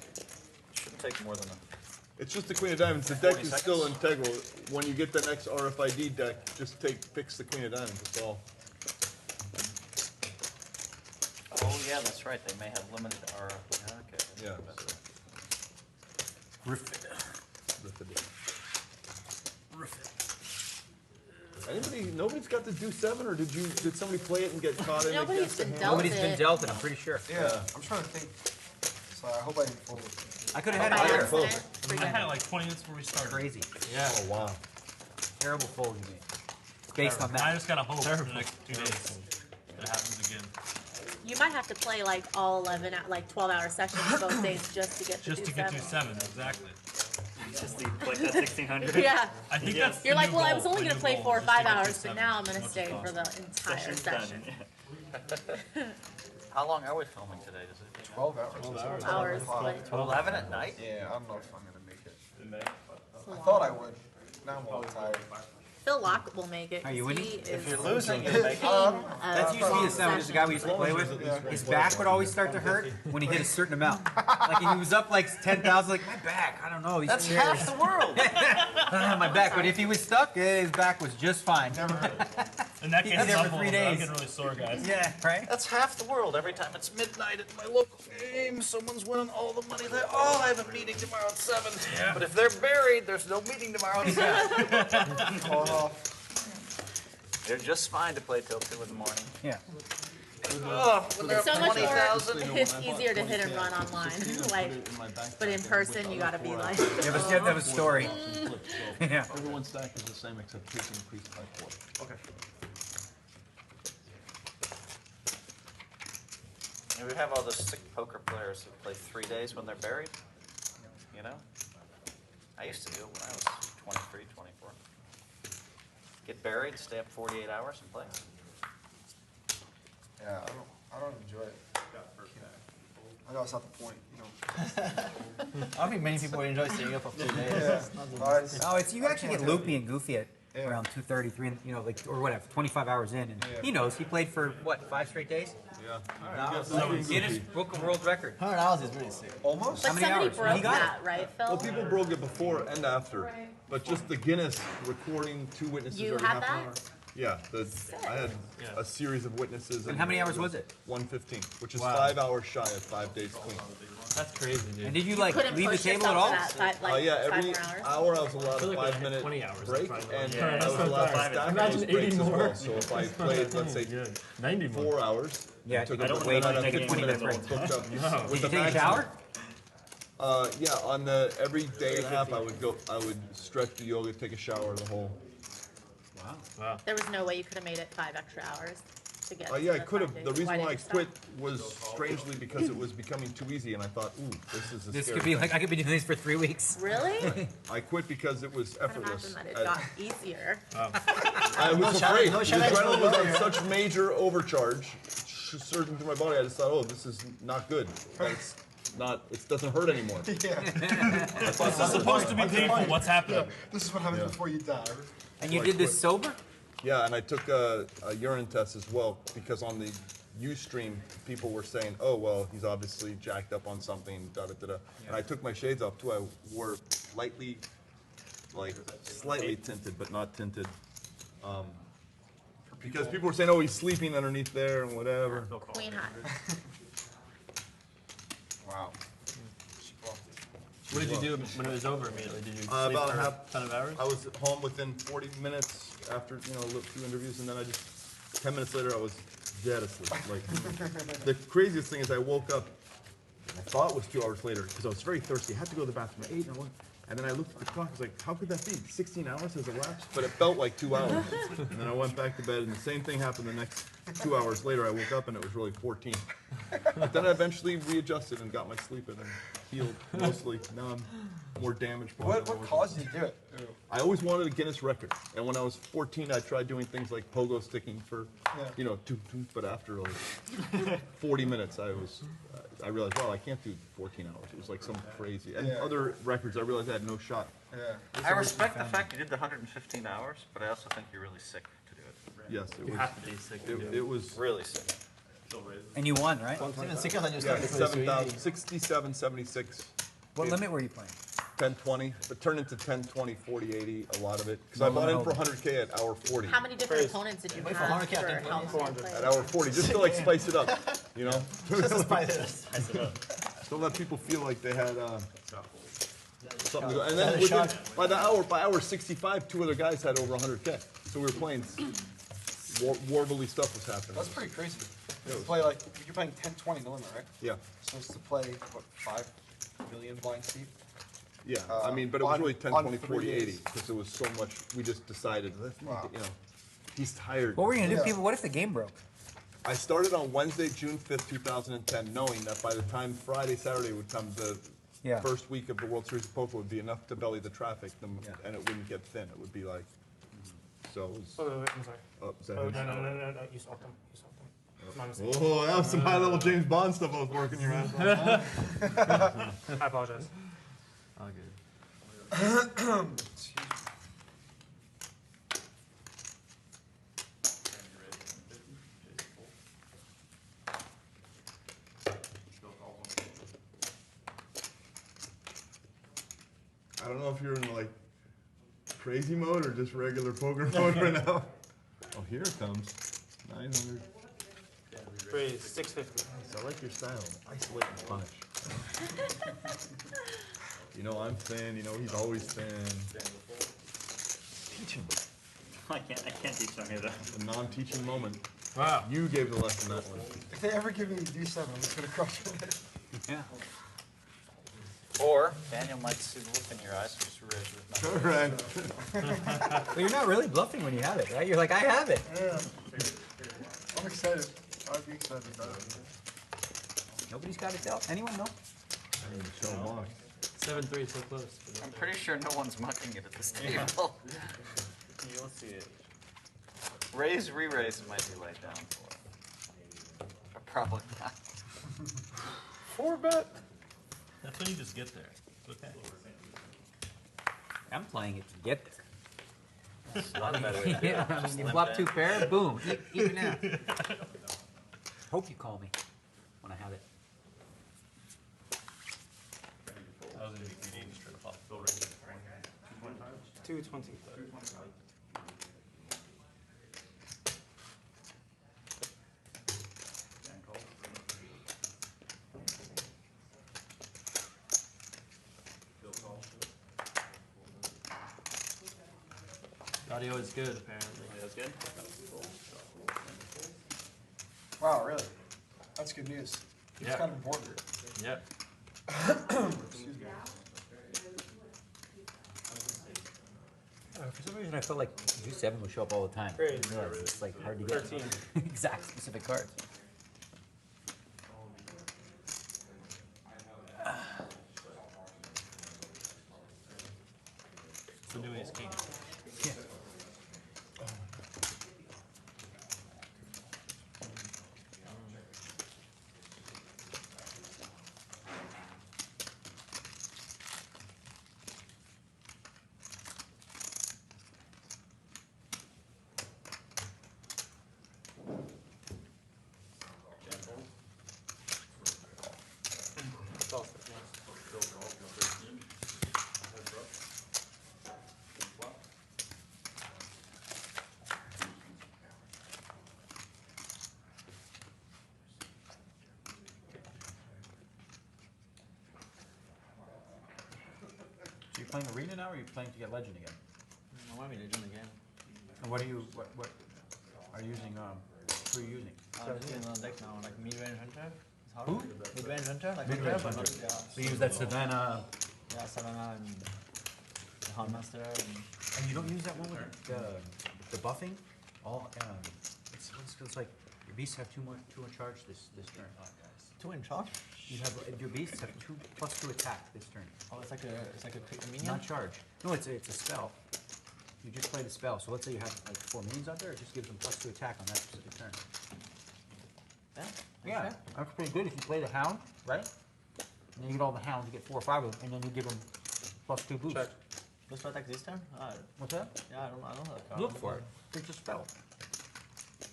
[SPEAKER 7] Shouldn't take more than a.
[SPEAKER 2] It's just the Queen of Diamonds. The deck
[SPEAKER 7] 40
[SPEAKER 2] is still integral. When you get the next RFID deck, just fix the Queen of Diamonds. That's all.
[SPEAKER 7] Oh, yeah, that's right, they may have limited okay.
[SPEAKER 2] Yeah. Nobody's got the Deuce 7, or did somebody play it and get caught in
[SPEAKER 4] Nobody's
[SPEAKER 2] against the
[SPEAKER 4] been
[SPEAKER 2] hand?
[SPEAKER 4] dealt
[SPEAKER 6] Nobody's been
[SPEAKER 4] it.
[SPEAKER 6] dealt it, I'm pretty sure.
[SPEAKER 5] Yeah, I'm trying to think. So I hope I didn't fold it.
[SPEAKER 6] I could have
[SPEAKER 4] By
[SPEAKER 6] had it there.
[SPEAKER 4] accident.
[SPEAKER 10] I
[SPEAKER 4] Forget
[SPEAKER 10] had
[SPEAKER 4] it.
[SPEAKER 10] it like 20 minutes before we started.
[SPEAKER 6] Crazy.
[SPEAKER 10] Yeah.
[SPEAKER 2] Oh, wow.
[SPEAKER 6] Terrible fold you made. Based on
[SPEAKER 10] I
[SPEAKER 6] that.
[SPEAKER 10] just gotta hope for the next 2 days that it happens again.
[SPEAKER 4] You might have to play like all 11, like 12-hour sessions both days just to get
[SPEAKER 10] Just
[SPEAKER 4] to
[SPEAKER 10] to get to
[SPEAKER 4] 7.
[SPEAKER 10] 7, exactly.
[SPEAKER 11] Just the, like that 1600.
[SPEAKER 4] Yeah.
[SPEAKER 10] I think
[SPEAKER 11] Yeah.
[SPEAKER 10] that's
[SPEAKER 4] You're
[SPEAKER 10] the
[SPEAKER 4] like,
[SPEAKER 10] new
[SPEAKER 4] well, I
[SPEAKER 10] goal.
[SPEAKER 4] was only
[SPEAKER 10] My
[SPEAKER 4] going to
[SPEAKER 10] new
[SPEAKER 4] play
[SPEAKER 10] goal
[SPEAKER 4] 4 or
[SPEAKER 10] is just
[SPEAKER 4] 5
[SPEAKER 10] to get
[SPEAKER 4] hours,
[SPEAKER 10] to
[SPEAKER 4] but
[SPEAKER 10] 7
[SPEAKER 4] now I'm
[SPEAKER 10] as
[SPEAKER 4] going to
[SPEAKER 10] much
[SPEAKER 4] stay
[SPEAKER 10] as
[SPEAKER 4] for
[SPEAKER 10] possible.
[SPEAKER 4] the entire
[SPEAKER 11] Session's
[SPEAKER 4] session.
[SPEAKER 11] done.
[SPEAKER 7] How long are we filming today, does it?
[SPEAKER 5] 12 hours.
[SPEAKER 4] Hours, but
[SPEAKER 7] 11 at night?
[SPEAKER 5] Yeah, I don't know if I'm gonna make it.
[SPEAKER 4] it's a
[SPEAKER 5] I
[SPEAKER 4] long
[SPEAKER 5] thought I would. Now I'm all tired.
[SPEAKER 4] Phil Laak will make it.
[SPEAKER 6] Are you
[SPEAKER 4] 'cause
[SPEAKER 6] winning?
[SPEAKER 4] he
[SPEAKER 7] If
[SPEAKER 4] is
[SPEAKER 7] you're losing, you'll make it.
[SPEAKER 6] That's usually the sound. There's a guy we used to play with. His back would always start to hurt when he hit a certain amount. Like if he was up like 10,000, like my back. I don't know. These
[SPEAKER 7] That's
[SPEAKER 6] chairs.
[SPEAKER 7] half the world.
[SPEAKER 6] My back. But if he was stuck, his back was just fine.
[SPEAKER 10] In that
[SPEAKER 6] He's
[SPEAKER 10] case,
[SPEAKER 6] there
[SPEAKER 10] I'm
[SPEAKER 6] for 3
[SPEAKER 10] I'm
[SPEAKER 6] days.
[SPEAKER 10] getting really sore, guys.
[SPEAKER 6] Yeah, right.
[SPEAKER 7] That's half the world. Every time it's midnight at my local game, someone's winning all the money there. Oh, I have a meeting tomorrow at 7.
[SPEAKER 10] Yeah.
[SPEAKER 7] But if they're buried, there's no meeting tomorrow at 7.
[SPEAKER 5] Call it off.
[SPEAKER 7] They're just fine to play till 2 in the morning.
[SPEAKER 6] Yeah.
[SPEAKER 7] Oh, when they're
[SPEAKER 4] It's so
[SPEAKER 7] up
[SPEAKER 4] much more,
[SPEAKER 7] 20,000.
[SPEAKER 4] it's easier to hit and run online, like, but in person, you gotta be like,
[SPEAKER 6] You have a story. Yeah.
[SPEAKER 2] Everyone's stack is the same except his increased by 4.
[SPEAKER 5] Okay.
[SPEAKER 7] And we have all those sick poker players who play 3 days when they're buried. You know? I used to do it when I was 23, 24. Get buried, stay up 48 hours and play.
[SPEAKER 5] Yeah, I don't enjoy it. I know it's not the point, you know.
[SPEAKER 9] I don't think many people enjoy staying up for 2 days.
[SPEAKER 5] Yeah.
[SPEAKER 9] It's not the-
[SPEAKER 6] Oh, it's you actually get loopy and goofy at around 2:30, 3, you know, like or whatever, 25 hours in, and he knows he played for what 5 straight days.
[SPEAKER 2] Yeah.
[SPEAKER 6] Guinness Book of World Record.
[SPEAKER 9] 100 hours is really sick.
[SPEAKER 5] Almost?
[SPEAKER 4] but
[SPEAKER 6] many
[SPEAKER 4] somebody
[SPEAKER 6] hours?
[SPEAKER 4] broke
[SPEAKER 6] He got
[SPEAKER 4] that, right, Phil?
[SPEAKER 2] Well, people broke it before and after, but just the Guinness recording 2 witnesses
[SPEAKER 4] You
[SPEAKER 2] every
[SPEAKER 4] had
[SPEAKER 2] half an
[SPEAKER 4] that?
[SPEAKER 2] hour. Yeah, I had a series of witnesses.
[SPEAKER 6] And how many hours was it?
[SPEAKER 2] 115, which is 5 hours shy of 5 days clean.
[SPEAKER 10] That's crazy, dude.
[SPEAKER 6] And did you
[SPEAKER 4] You
[SPEAKER 6] like
[SPEAKER 4] couldn't
[SPEAKER 6] leave the
[SPEAKER 4] push
[SPEAKER 6] table
[SPEAKER 4] yourself
[SPEAKER 6] at all?
[SPEAKER 4] to that five, like,
[SPEAKER 2] Yeah,
[SPEAKER 4] 5
[SPEAKER 2] every
[SPEAKER 4] more hours.
[SPEAKER 2] hour I was allowed
[SPEAKER 10] feel
[SPEAKER 2] a
[SPEAKER 10] like I
[SPEAKER 2] 5
[SPEAKER 10] had
[SPEAKER 2] minute
[SPEAKER 10] 20 hours
[SPEAKER 2] break,
[SPEAKER 10] trying to-
[SPEAKER 2] and
[SPEAKER 11] Yeah,
[SPEAKER 2] I
[SPEAKER 11] that's
[SPEAKER 2] was
[SPEAKER 11] not
[SPEAKER 2] allowed to
[SPEAKER 11] bad.
[SPEAKER 2] stack
[SPEAKER 10] Imagine
[SPEAKER 2] those
[SPEAKER 10] 80
[SPEAKER 2] breaks as
[SPEAKER 10] more.
[SPEAKER 2] well. So if I played, let's say,
[SPEAKER 10] Good. 90 more.
[SPEAKER 2] 4 hours,
[SPEAKER 6] Yeah,
[SPEAKER 2] and took
[SPEAKER 6] I
[SPEAKER 2] a
[SPEAKER 6] don't
[SPEAKER 2] break,
[SPEAKER 6] wait
[SPEAKER 2] I'd have
[SPEAKER 6] like a
[SPEAKER 2] 15
[SPEAKER 6] 20-minute
[SPEAKER 2] minutes
[SPEAKER 6] break.
[SPEAKER 2] booked up.
[SPEAKER 10] No.
[SPEAKER 2] With
[SPEAKER 6] Did you
[SPEAKER 2] the
[SPEAKER 6] take a
[SPEAKER 2] maximum-
[SPEAKER 6] shower?
[SPEAKER 2] Yeah, on the every day and a half, I would stretch the yoga, take a shower, the whole.
[SPEAKER 10] Wow.
[SPEAKER 4] There was no way you could have made it 5 extra hours to get.
[SPEAKER 2] Yeah,
[SPEAKER 4] to
[SPEAKER 2] I
[SPEAKER 4] the
[SPEAKER 2] could
[SPEAKER 4] 5
[SPEAKER 2] have.
[SPEAKER 4] days.
[SPEAKER 2] The reason why I
[SPEAKER 4] didn't you
[SPEAKER 2] quit
[SPEAKER 4] stop?
[SPEAKER 2] was strangely because it was becoming too easy, and I thought, ooh, this is a
[SPEAKER 6] This
[SPEAKER 2] scary
[SPEAKER 6] could be
[SPEAKER 2] thing.
[SPEAKER 6] like I could be doing this for 3 weeks.
[SPEAKER 4] Really?
[SPEAKER 2] I quit because it was
[SPEAKER 4] I can
[SPEAKER 2] effortless.
[SPEAKER 4] imagine that it got easier.
[SPEAKER 2] I was afraid.
[SPEAKER 9] no
[SPEAKER 2] The
[SPEAKER 9] challenge
[SPEAKER 2] adrenaline
[SPEAKER 9] for
[SPEAKER 2] was on
[SPEAKER 9] warrior.
[SPEAKER 2] such major overcharge, surging through my body. I just thought, oh, this is not good. It's not. It doesn't hurt anymore.
[SPEAKER 5] Yeah.
[SPEAKER 10] This is supposed to be painful. What's happening?
[SPEAKER 5] This is what happens before you die.
[SPEAKER 6] And you did this sober?
[SPEAKER 2] Yeah, and I took a urine test as well because on the Ustream, people were saying, oh, well, he's obviously jacked up on something, da-da-da-da. And I took my shades off, too. I wore lightly, like, slightly tinted, but not tinted. Because people were saying, oh, he's sleeping underneath there and whatever.
[SPEAKER 4] Queen hot.
[SPEAKER 5] Wow.
[SPEAKER 10] What did you do when it was over immediately? Did you sleep
[SPEAKER 2] About
[SPEAKER 10] for
[SPEAKER 2] a
[SPEAKER 10] a ton of hours?
[SPEAKER 2] I was home within 40 minutes after, a few interviews, and then 10 minutes later, I was dead asleep. Like, the craziest thing is I woke up, I thought it was 2 hours later, because I was very thirsty. I had to go to the bathroom at 8, and then I looked at the clock, I was like, how could that be? 16 hours has elapsed? But it felt like 2 hours. And then I went back to bed, and the same thing happened the next 2 hours later. I woke up, and it was really 14. But then I eventually readjusted and got my sleep in and healed mostly. Now I'm more damaged.
[SPEAKER 5] What caused you to do it?
[SPEAKER 2] I always wanted a Guinness record, and when I was 14, I tried doing things like pogo sticking for, toot, toot, but after like 40 minutes, I realized, well, I can't do 14 hours. It was like some crazy. And
[SPEAKER 5] Yeah.
[SPEAKER 2] other records, I realized I had no shot.
[SPEAKER 5] Yeah.
[SPEAKER 7] I respect the fact you did the 115 hours, but I also think you're really sick to do it.
[SPEAKER 2] Yes, it
[SPEAKER 3] You
[SPEAKER 2] was.
[SPEAKER 3] have to be sick to do it.
[SPEAKER 2] It was.
[SPEAKER 7] Really sick.
[SPEAKER 6] And you won, right?
[SPEAKER 9] It's even sicker than you
[SPEAKER 2] Yeah,
[SPEAKER 9] started because it's so
[SPEAKER 2] 7,000,
[SPEAKER 9] easy.
[SPEAKER 2] 67, 76.
[SPEAKER 6] What limit were you playing?
[SPEAKER 2] 10, 20, but turned into 10, 20, 40, 80, a lot of it. Because I bought in for 100K at hour 40.
[SPEAKER 4] How many different opponents did you
[SPEAKER 9] Wait
[SPEAKER 4] have
[SPEAKER 9] for 100K,
[SPEAKER 4] for
[SPEAKER 9] I think
[SPEAKER 4] Hellmuth?
[SPEAKER 2] At hour 40, just to like spice it up, you know?
[SPEAKER 9] Just to spice it up.
[SPEAKER 2] Don't let people feel like they had something to go. And
[SPEAKER 9] Had
[SPEAKER 2] then
[SPEAKER 9] a
[SPEAKER 2] within,
[SPEAKER 9] shot.
[SPEAKER 2] by hour 65, 2 other guys had over 100K. So we were playing warbly stuff was happening.
[SPEAKER 5] That's pretty crazy. To play like, you're playing 10, 20 in the limit, right?
[SPEAKER 2] Yeah,
[SPEAKER 5] So it's to play, what, 5 million blind Steve?
[SPEAKER 2] yeah. I mean, but it was
[SPEAKER 5] on-
[SPEAKER 2] really 10,
[SPEAKER 5] on
[SPEAKER 2] 20, 40,
[SPEAKER 5] 3
[SPEAKER 2] 80
[SPEAKER 5] days.
[SPEAKER 2] because it was so much. We just decided, let's make
[SPEAKER 5] Wow.
[SPEAKER 2] it, you know, he's tired.
[SPEAKER 6] What were you gonna do,
[SPEAKER 5] Yeah.
[SPEAKER 6] people? What if the game broke?
[SPEAKER 2] I started on Wednesday, June 5th, 2010, knowing that by the time Friday, Saturday would come, the
[SPEAKER 6] Yeah.
[SPEAKER 2] first week of the World Series of Poker would be enough to belly the traffic, and it wouldn't get thin. It would be like, so it was.
[SPEAKER 14] Wait, I'm sorry.
[SPEAKER 2] Oh, is that
[SPEAKER 14] Oh,
[SPEAKER 2] him?
[SPEAKER 14] no, you stopped him. You stopped him. My mistake.
[SPEAKER 2] Oh, that was some high-level James Bond stuff I was working your ass on.
[SPEAKER 14] I apologize.
[SPEAKER 3] All good.
[SPEAKER 2] I don't know if you're in like crazy mode or just regular poker mode right now. Oh, here it comes. 900.
[SPEAKER 14] Raise 650.
[SPEAKER 2] I like your style. Isolate and punish. You know I'm thin. You know he's always thin. Teach him.
[SPEAKER 11] I can't teach them either.
[SPEAKER 2] A non-teaching moment.
[SPEAKER 3] Wow.
[SPEAKER 2] You gave the lesson that one.
[SPEAKER 5] If they ever give me a D7, I'm just gonna crush it.
[SPEAKER 7] Yeah. Or Daniel might see the look in your eyes and just raise with
[SPEAKER 2] Correct.
[SPEAKER 6] But you're not really bluffing when you have it, right? You're like, I have it.
[SPEAKER 5] Yeah. I'm excited. I'd be excited about it.
[SPEAKER 6] Nobody's got it dealt. Anyone know?
[SPEAKER 3] 7-3, so close.
[SPEAKER 7] I'm pretty sure no one's mucking it at this table.
[SPEAKER 11] You'll see it.
[SPEAKER 7] Raise, re-raise, it might be laid down for. But probably not.
[SPEAKER 5] 4-bet.
[SPEAKER 10] That's when you just get there. It's okay.
[SPEAKER 6] I'm playing it to get there.
[SPEAKER 7] It's not a bad way to do it.
[SPEAKER 6] Yeah, I
[SPEAKER 7] Just
[SPEAKER 6] mean, you
[SPEAKER 7] limp
[SPEAKER 6] flop
[SPEAKER 7] in.
[SPEAKER 6] 2 pair, boom, even out. Hope you call me when I have it.
[SPEAKER 10] I was gonna be greedy and just try to flop.
[SPEAKER 14] 220.
[SPEAKER 3] Audio is good, apparently.
[SPEAKER 11] That's good.
[SPEAKER 5] Wow, really? That's good news. It's
[SPEAKER 3] Yeah.
[SPEAKER 5] kind of important.
[SPEAKER 3] Yep.
[SPEAKER 5] Excuse me.
[SPEAKER 6] For some reason, I felt like G7 would show up all the time.
[SPEAKER 14] Great.
[SPEAKER 6] I didn't realize it's like hard to get
[SPEAKER 14] 13.
[SPEAKER 6] exact specific cards.
[SPEAKER 10] The new ace king.
[SPEAKER 6] Yeah.
[SPEAKER 9] So you're playing arena now, or are you playing to get legend again?
[SPEAKER 3] I want me to do it again.
[SPEAKER 9] And what are you, what are you using, who are you using?
[SPEAKER 3] I'm using on deck now, like mid-range hunter.
[SPEAKER 9] Who?
[SPEAKER 3] Mid-range hunter, like
[SPEAKER 9] Mid-range
[SPEAKER 3] hunter, but
[SPEAKER 9] hunter.
[SPEAKER 3] not,
[SPEAKER 9] So you use that Savannah,
[SPEAKER 3] yeah, Savannah and the Houndmaster and
[SPEAKER 9] and you don't use that one with the buffing? All, it's like, your beasts have too much charge this turn.
[SPEAKER 3] 2 in charge.
[SPEAKER 9] You have, your beasts have 2+2 attack this turn.
[SPEAKER 3] Oh, it's like a quick minion.
[SPEAKER 9] Not charge. No, it's a spell. You just play the spell. So let's say you have like 4 minions out there, it just gives them +2 attack on that specific turn.
[SPEAKER 3] Yeah.
[SPEAKER 6] Yeah, that's pretty good if you play the hound, right? And then you get all the hounds, you get 4 or 5 of them, and then you give them +2 boost.
[SPEAKER 14] Check.
[SPEAKER 9] Does that exist then?
[SPEAKER 6] What's that?
[SPEAKER 9] Yeah, I don't know that card.
[SPEAKER 6] Look for it. It's a spell.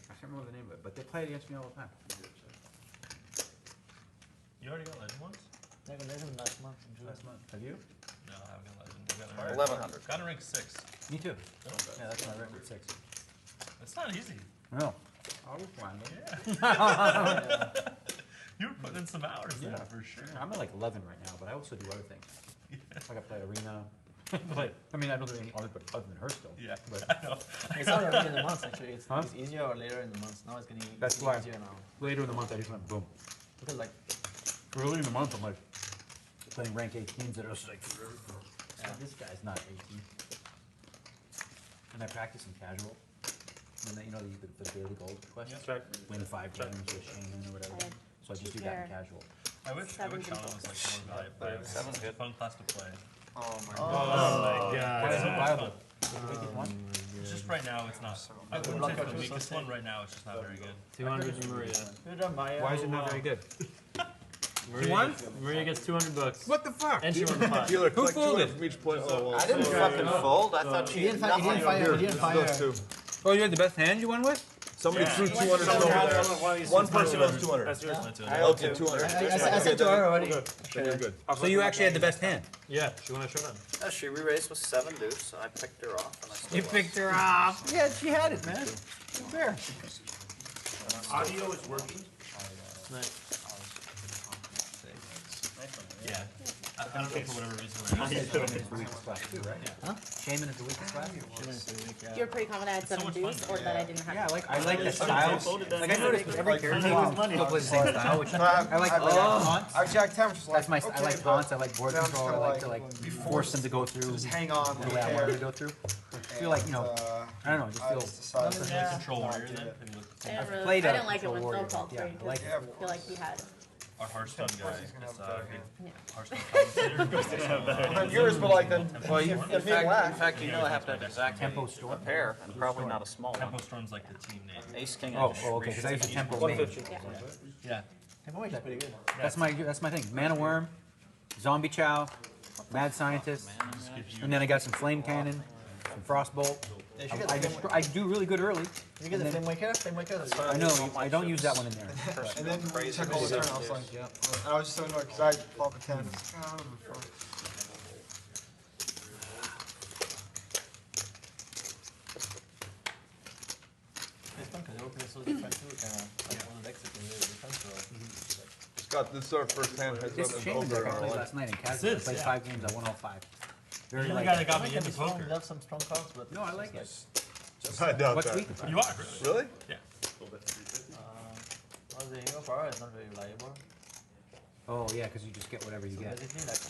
[SPEAKER 6] I can't remember the name of it, but they play it against me all the time.
[SPEAKER 10] You already got legend ones?
[SPEAKER 9] I got legend last month in June.
[SPEAKER 6] Last month.
[SPEAKER 9] Have you?
[SPEAKER 10] No, I haven't got legend. I got rank-
[SPEAKER 7] 1100.
[SPEAKER 10] Got a rank 6.
[SPEAKER 6] Me too.
[SPEAKER 9] Yeah, that's my rank with 6.
[SPEAKER 10] It's not easy.
[SPEAKER 6] No. I was playing it.
[SPEAKER 10] Yeah. You were putting in some hours there for sure.
[SPEAKER 6] I'm at like 11 right now, but I also do other things. Like I play arena. Like, I mean, I don't do anything other than her still.
[SPEAKER 10] Yeah,
[SPEAKER 6] But
[SPEAKER 10] I know.
[SPEAKER 9] It's not early in the month actually. It's,
[SPEAKER 6] Huh?
[SPEAKER 9] it's easier or later in the month. Now it's getting
[SPEAKER 6] That's
[SPEAKER 9] easier
[SPEAKER 6] why.
[SPEAKER 9] now.
[SPEAKER 6] Later in the month, I just went boom.
[SPEAKER 9] Because like,
[SPEAKER 6] Early in the month, I'm like playing rank 18s that are just like, this guy's not 18. And I practice in casual. And then, you know, the daily gold questions.
[SPEAKER 14] Check.
[SPEAKER 6] Win 5 games with Shaman or whatever. So I just do that in casual.
[SPEAKER 10] I wish Shaman was like more valuable.
[SPEAKER 7] 7's good.
[SPEAKER 10] Fun class to play.
[SPEAKER 5] Oh my
[SPEAKER 14] Oh
[SPEAKER 5] god.
[SPEAKER 14] my god.
[SPEAKER 10] It's so much fun.
[SPEAKER 6] One?
[SPEAKER 10] It's just right now, it's not. I wouldn't say it's the weakest one right now, it's just not very good.
[SPEAKER 3] 200 to Maria.
[SPEAKER 6] Why is it not very good?
[SPEAKER 3] Maria
[SPEAKER 6] won?
[SPEAKER 3] Gets, Maria gets $200.
[SPEAKER 6] What the fuck?
[SPEAKER 3] And she won the pot.
[SPEAKER 2] Dealer,
[SPEAKER 6] Who
[SPEAKER 2] collect 200
[SPEAKER 6] folded?
[SPEAKER 2] from each player. Oh, well.
[SPEAKER 7] I didn't fucking fold. I thought she
[SPEAKER 9] He
[SPEAKER 7] had
[SPEAKER 9] didn't fire. He
[SPEAKER 7] nothing.
[SPEAKER 9] didn't fire. He didn't
[SPEAKER 2] Those
[SPEAKER 9] fire.
[SPEAKER 2] two.
[SPEAKER 6] Oh, you had the best hand you won with?
[SPEAKER 2] Somebody threw 200 over there. One person has 200.
[SPEAKER 14] That's yours.
[SPEAKER 2] Okay, 200.
[SPEAKER 9] I said to her already.
[SPEAKER 2] Then you're good.
[SPEAKER 6] So you actually had the best hand?
[SPEAKER 3] Yeah, she won a showdown.
[SPEAKER 7] She re-raised with 7 deuce, so I picked her off. And I still
[SPEAKER 6] You
[SPEAKER 7] lost.
[SPEAKER 6] picked her off. Yeah, she had it, man. Fair.
[SPEAKER 11] Audio is working.
[SPEAKER 3] Nice.
[SPEAKER 10] Yeah. I don't think for whatever reason.
[SPEAKER 6] Shaman is the weakest class too, right? Huh? Shaman is the weakest class?
[SPEAKER 4] You're pretty confident I had 7 deuce, or that I didn't have.
[SPEAKER 6] Yeah, I like the styles. Like I noticed with every character still plays the same style, which I like taunts.
[SPEAKER 5] Our Jack 10 was just like,
[SPEAKER 6] That's my
[SPEAKER 5] okay,
[SPEAKER 6] I like
[SPEAKER 5] but
[SPEAKER 6] taunts, I like board
[SPEAKER 5] then I'm
[SPEAKER 6] control, I
[SPEAKER 5] just
[SPEAKER 6] like to
[SPEAKER 5] kinda
[SPEAKER 6] like force them to go through
[SPEAKER 5] just hang on
[SPEAKER 6] the
[SPEAKER 5] with
[SPEAKER 6] way I want them to
[SPEAKER 5] care.
[SPEAKER 6] go through. I feel like, you know, I don't know, I just feel
[SPEAKER 5] decided
[SPEAKER 10] Control warrior then?
[SPEAKER 4] I didn't, really,
[SPEAKER 6] played
[SPEAKER 4] I
[SPEAKER 6] a
[SPEAKER 4] didn't like it when
[SPEAKER 6] Control
[SPEAKER 4] Phil called
[SPEAKER 6] Warrior.
[SPEAKER 4] 3.
[SPEAKER 6] Yeah, I like
[SPEAKER 4] I feel like he had.
[SPEAKER 10] Our Hearthstone guy is
[SPEAKER 4] Yeah.
[SPEAKER 10] Hearthstone
[SPEAKER 5] Then yours, but like then.
[SPEAKER 7] Well, in fact, you know I have to have exactly
[SPEAKER 6] Tempo Storm.
[SPEAKER 7] a pair, and probably not a small
[SPEAKER 10] Tempo
[SPEAKER 7] one.
[SPEAKER 10] Storm's like the team name.
[SPEAKER 7] Ace King.
[SPEAKER 6] Oh, okay, because I use the Tempo main.
[SPEAKER 10] Yeah.
[SPEAKER 9] Tempo is pretty good.
[SPEAKER 6] That's my thing. Mana Worm, Zombie Chow, Mad Scientist, and then I got some Flame Cannon, some Frostbolt. I do really good early.
[SPEAKER 9] You get the Flame Waker? Flame Waker? That's
[SPEAKER 6] I know, I don't use that one in there.
[SPEAKER 5] And then we took all the turn, I was like, yeah. And I was just so annoyed because I had flop a 10.
[SPEAKER 9] It's fun because you open it so different too. Like all the decks you can really different. So
[SPEAKER 2] Scott, this is our first hand heads
[SPEAKER 6] This
[SPEAKER 2] up
[SPEAKER 6] Shaman deck I
[SPEAKER 2] over.
[SPEAKER 6] played last night in casual. I played 5 games, I won all 5. Very
[SPEAKER 10] You're the
[SPEAKER 6] like.
[SPEAKER 10] guy that got
[SPEAKER 9] I
[SPEAKER 10] me
[SPEAKER 9] can be
[SPEAKER 10] into
[SPEAKER 9] strong.
[SPEAKER 10] poker.
[SPEAKER 9] We have some strong cards, but
[SPEAKER 6] No, I like it.
[SPEAKER 2] I doubt
[SPEAKER 6] What's
[SPEAKER 2] that.
[SPEAKER 6] weak?
[SPEAKER 10] You are, really?
[SPEAKER 2] Really?
[SPEAKER 10] Yeah.
[SPEAKER 9] well, the hero power is not very reliable.
[SPEAKER 6] Oh yeah, because you just get whatever you
[SPEAKER 9] So
[SPEAKER 6] get.
[SPEAKER 9] basically, like,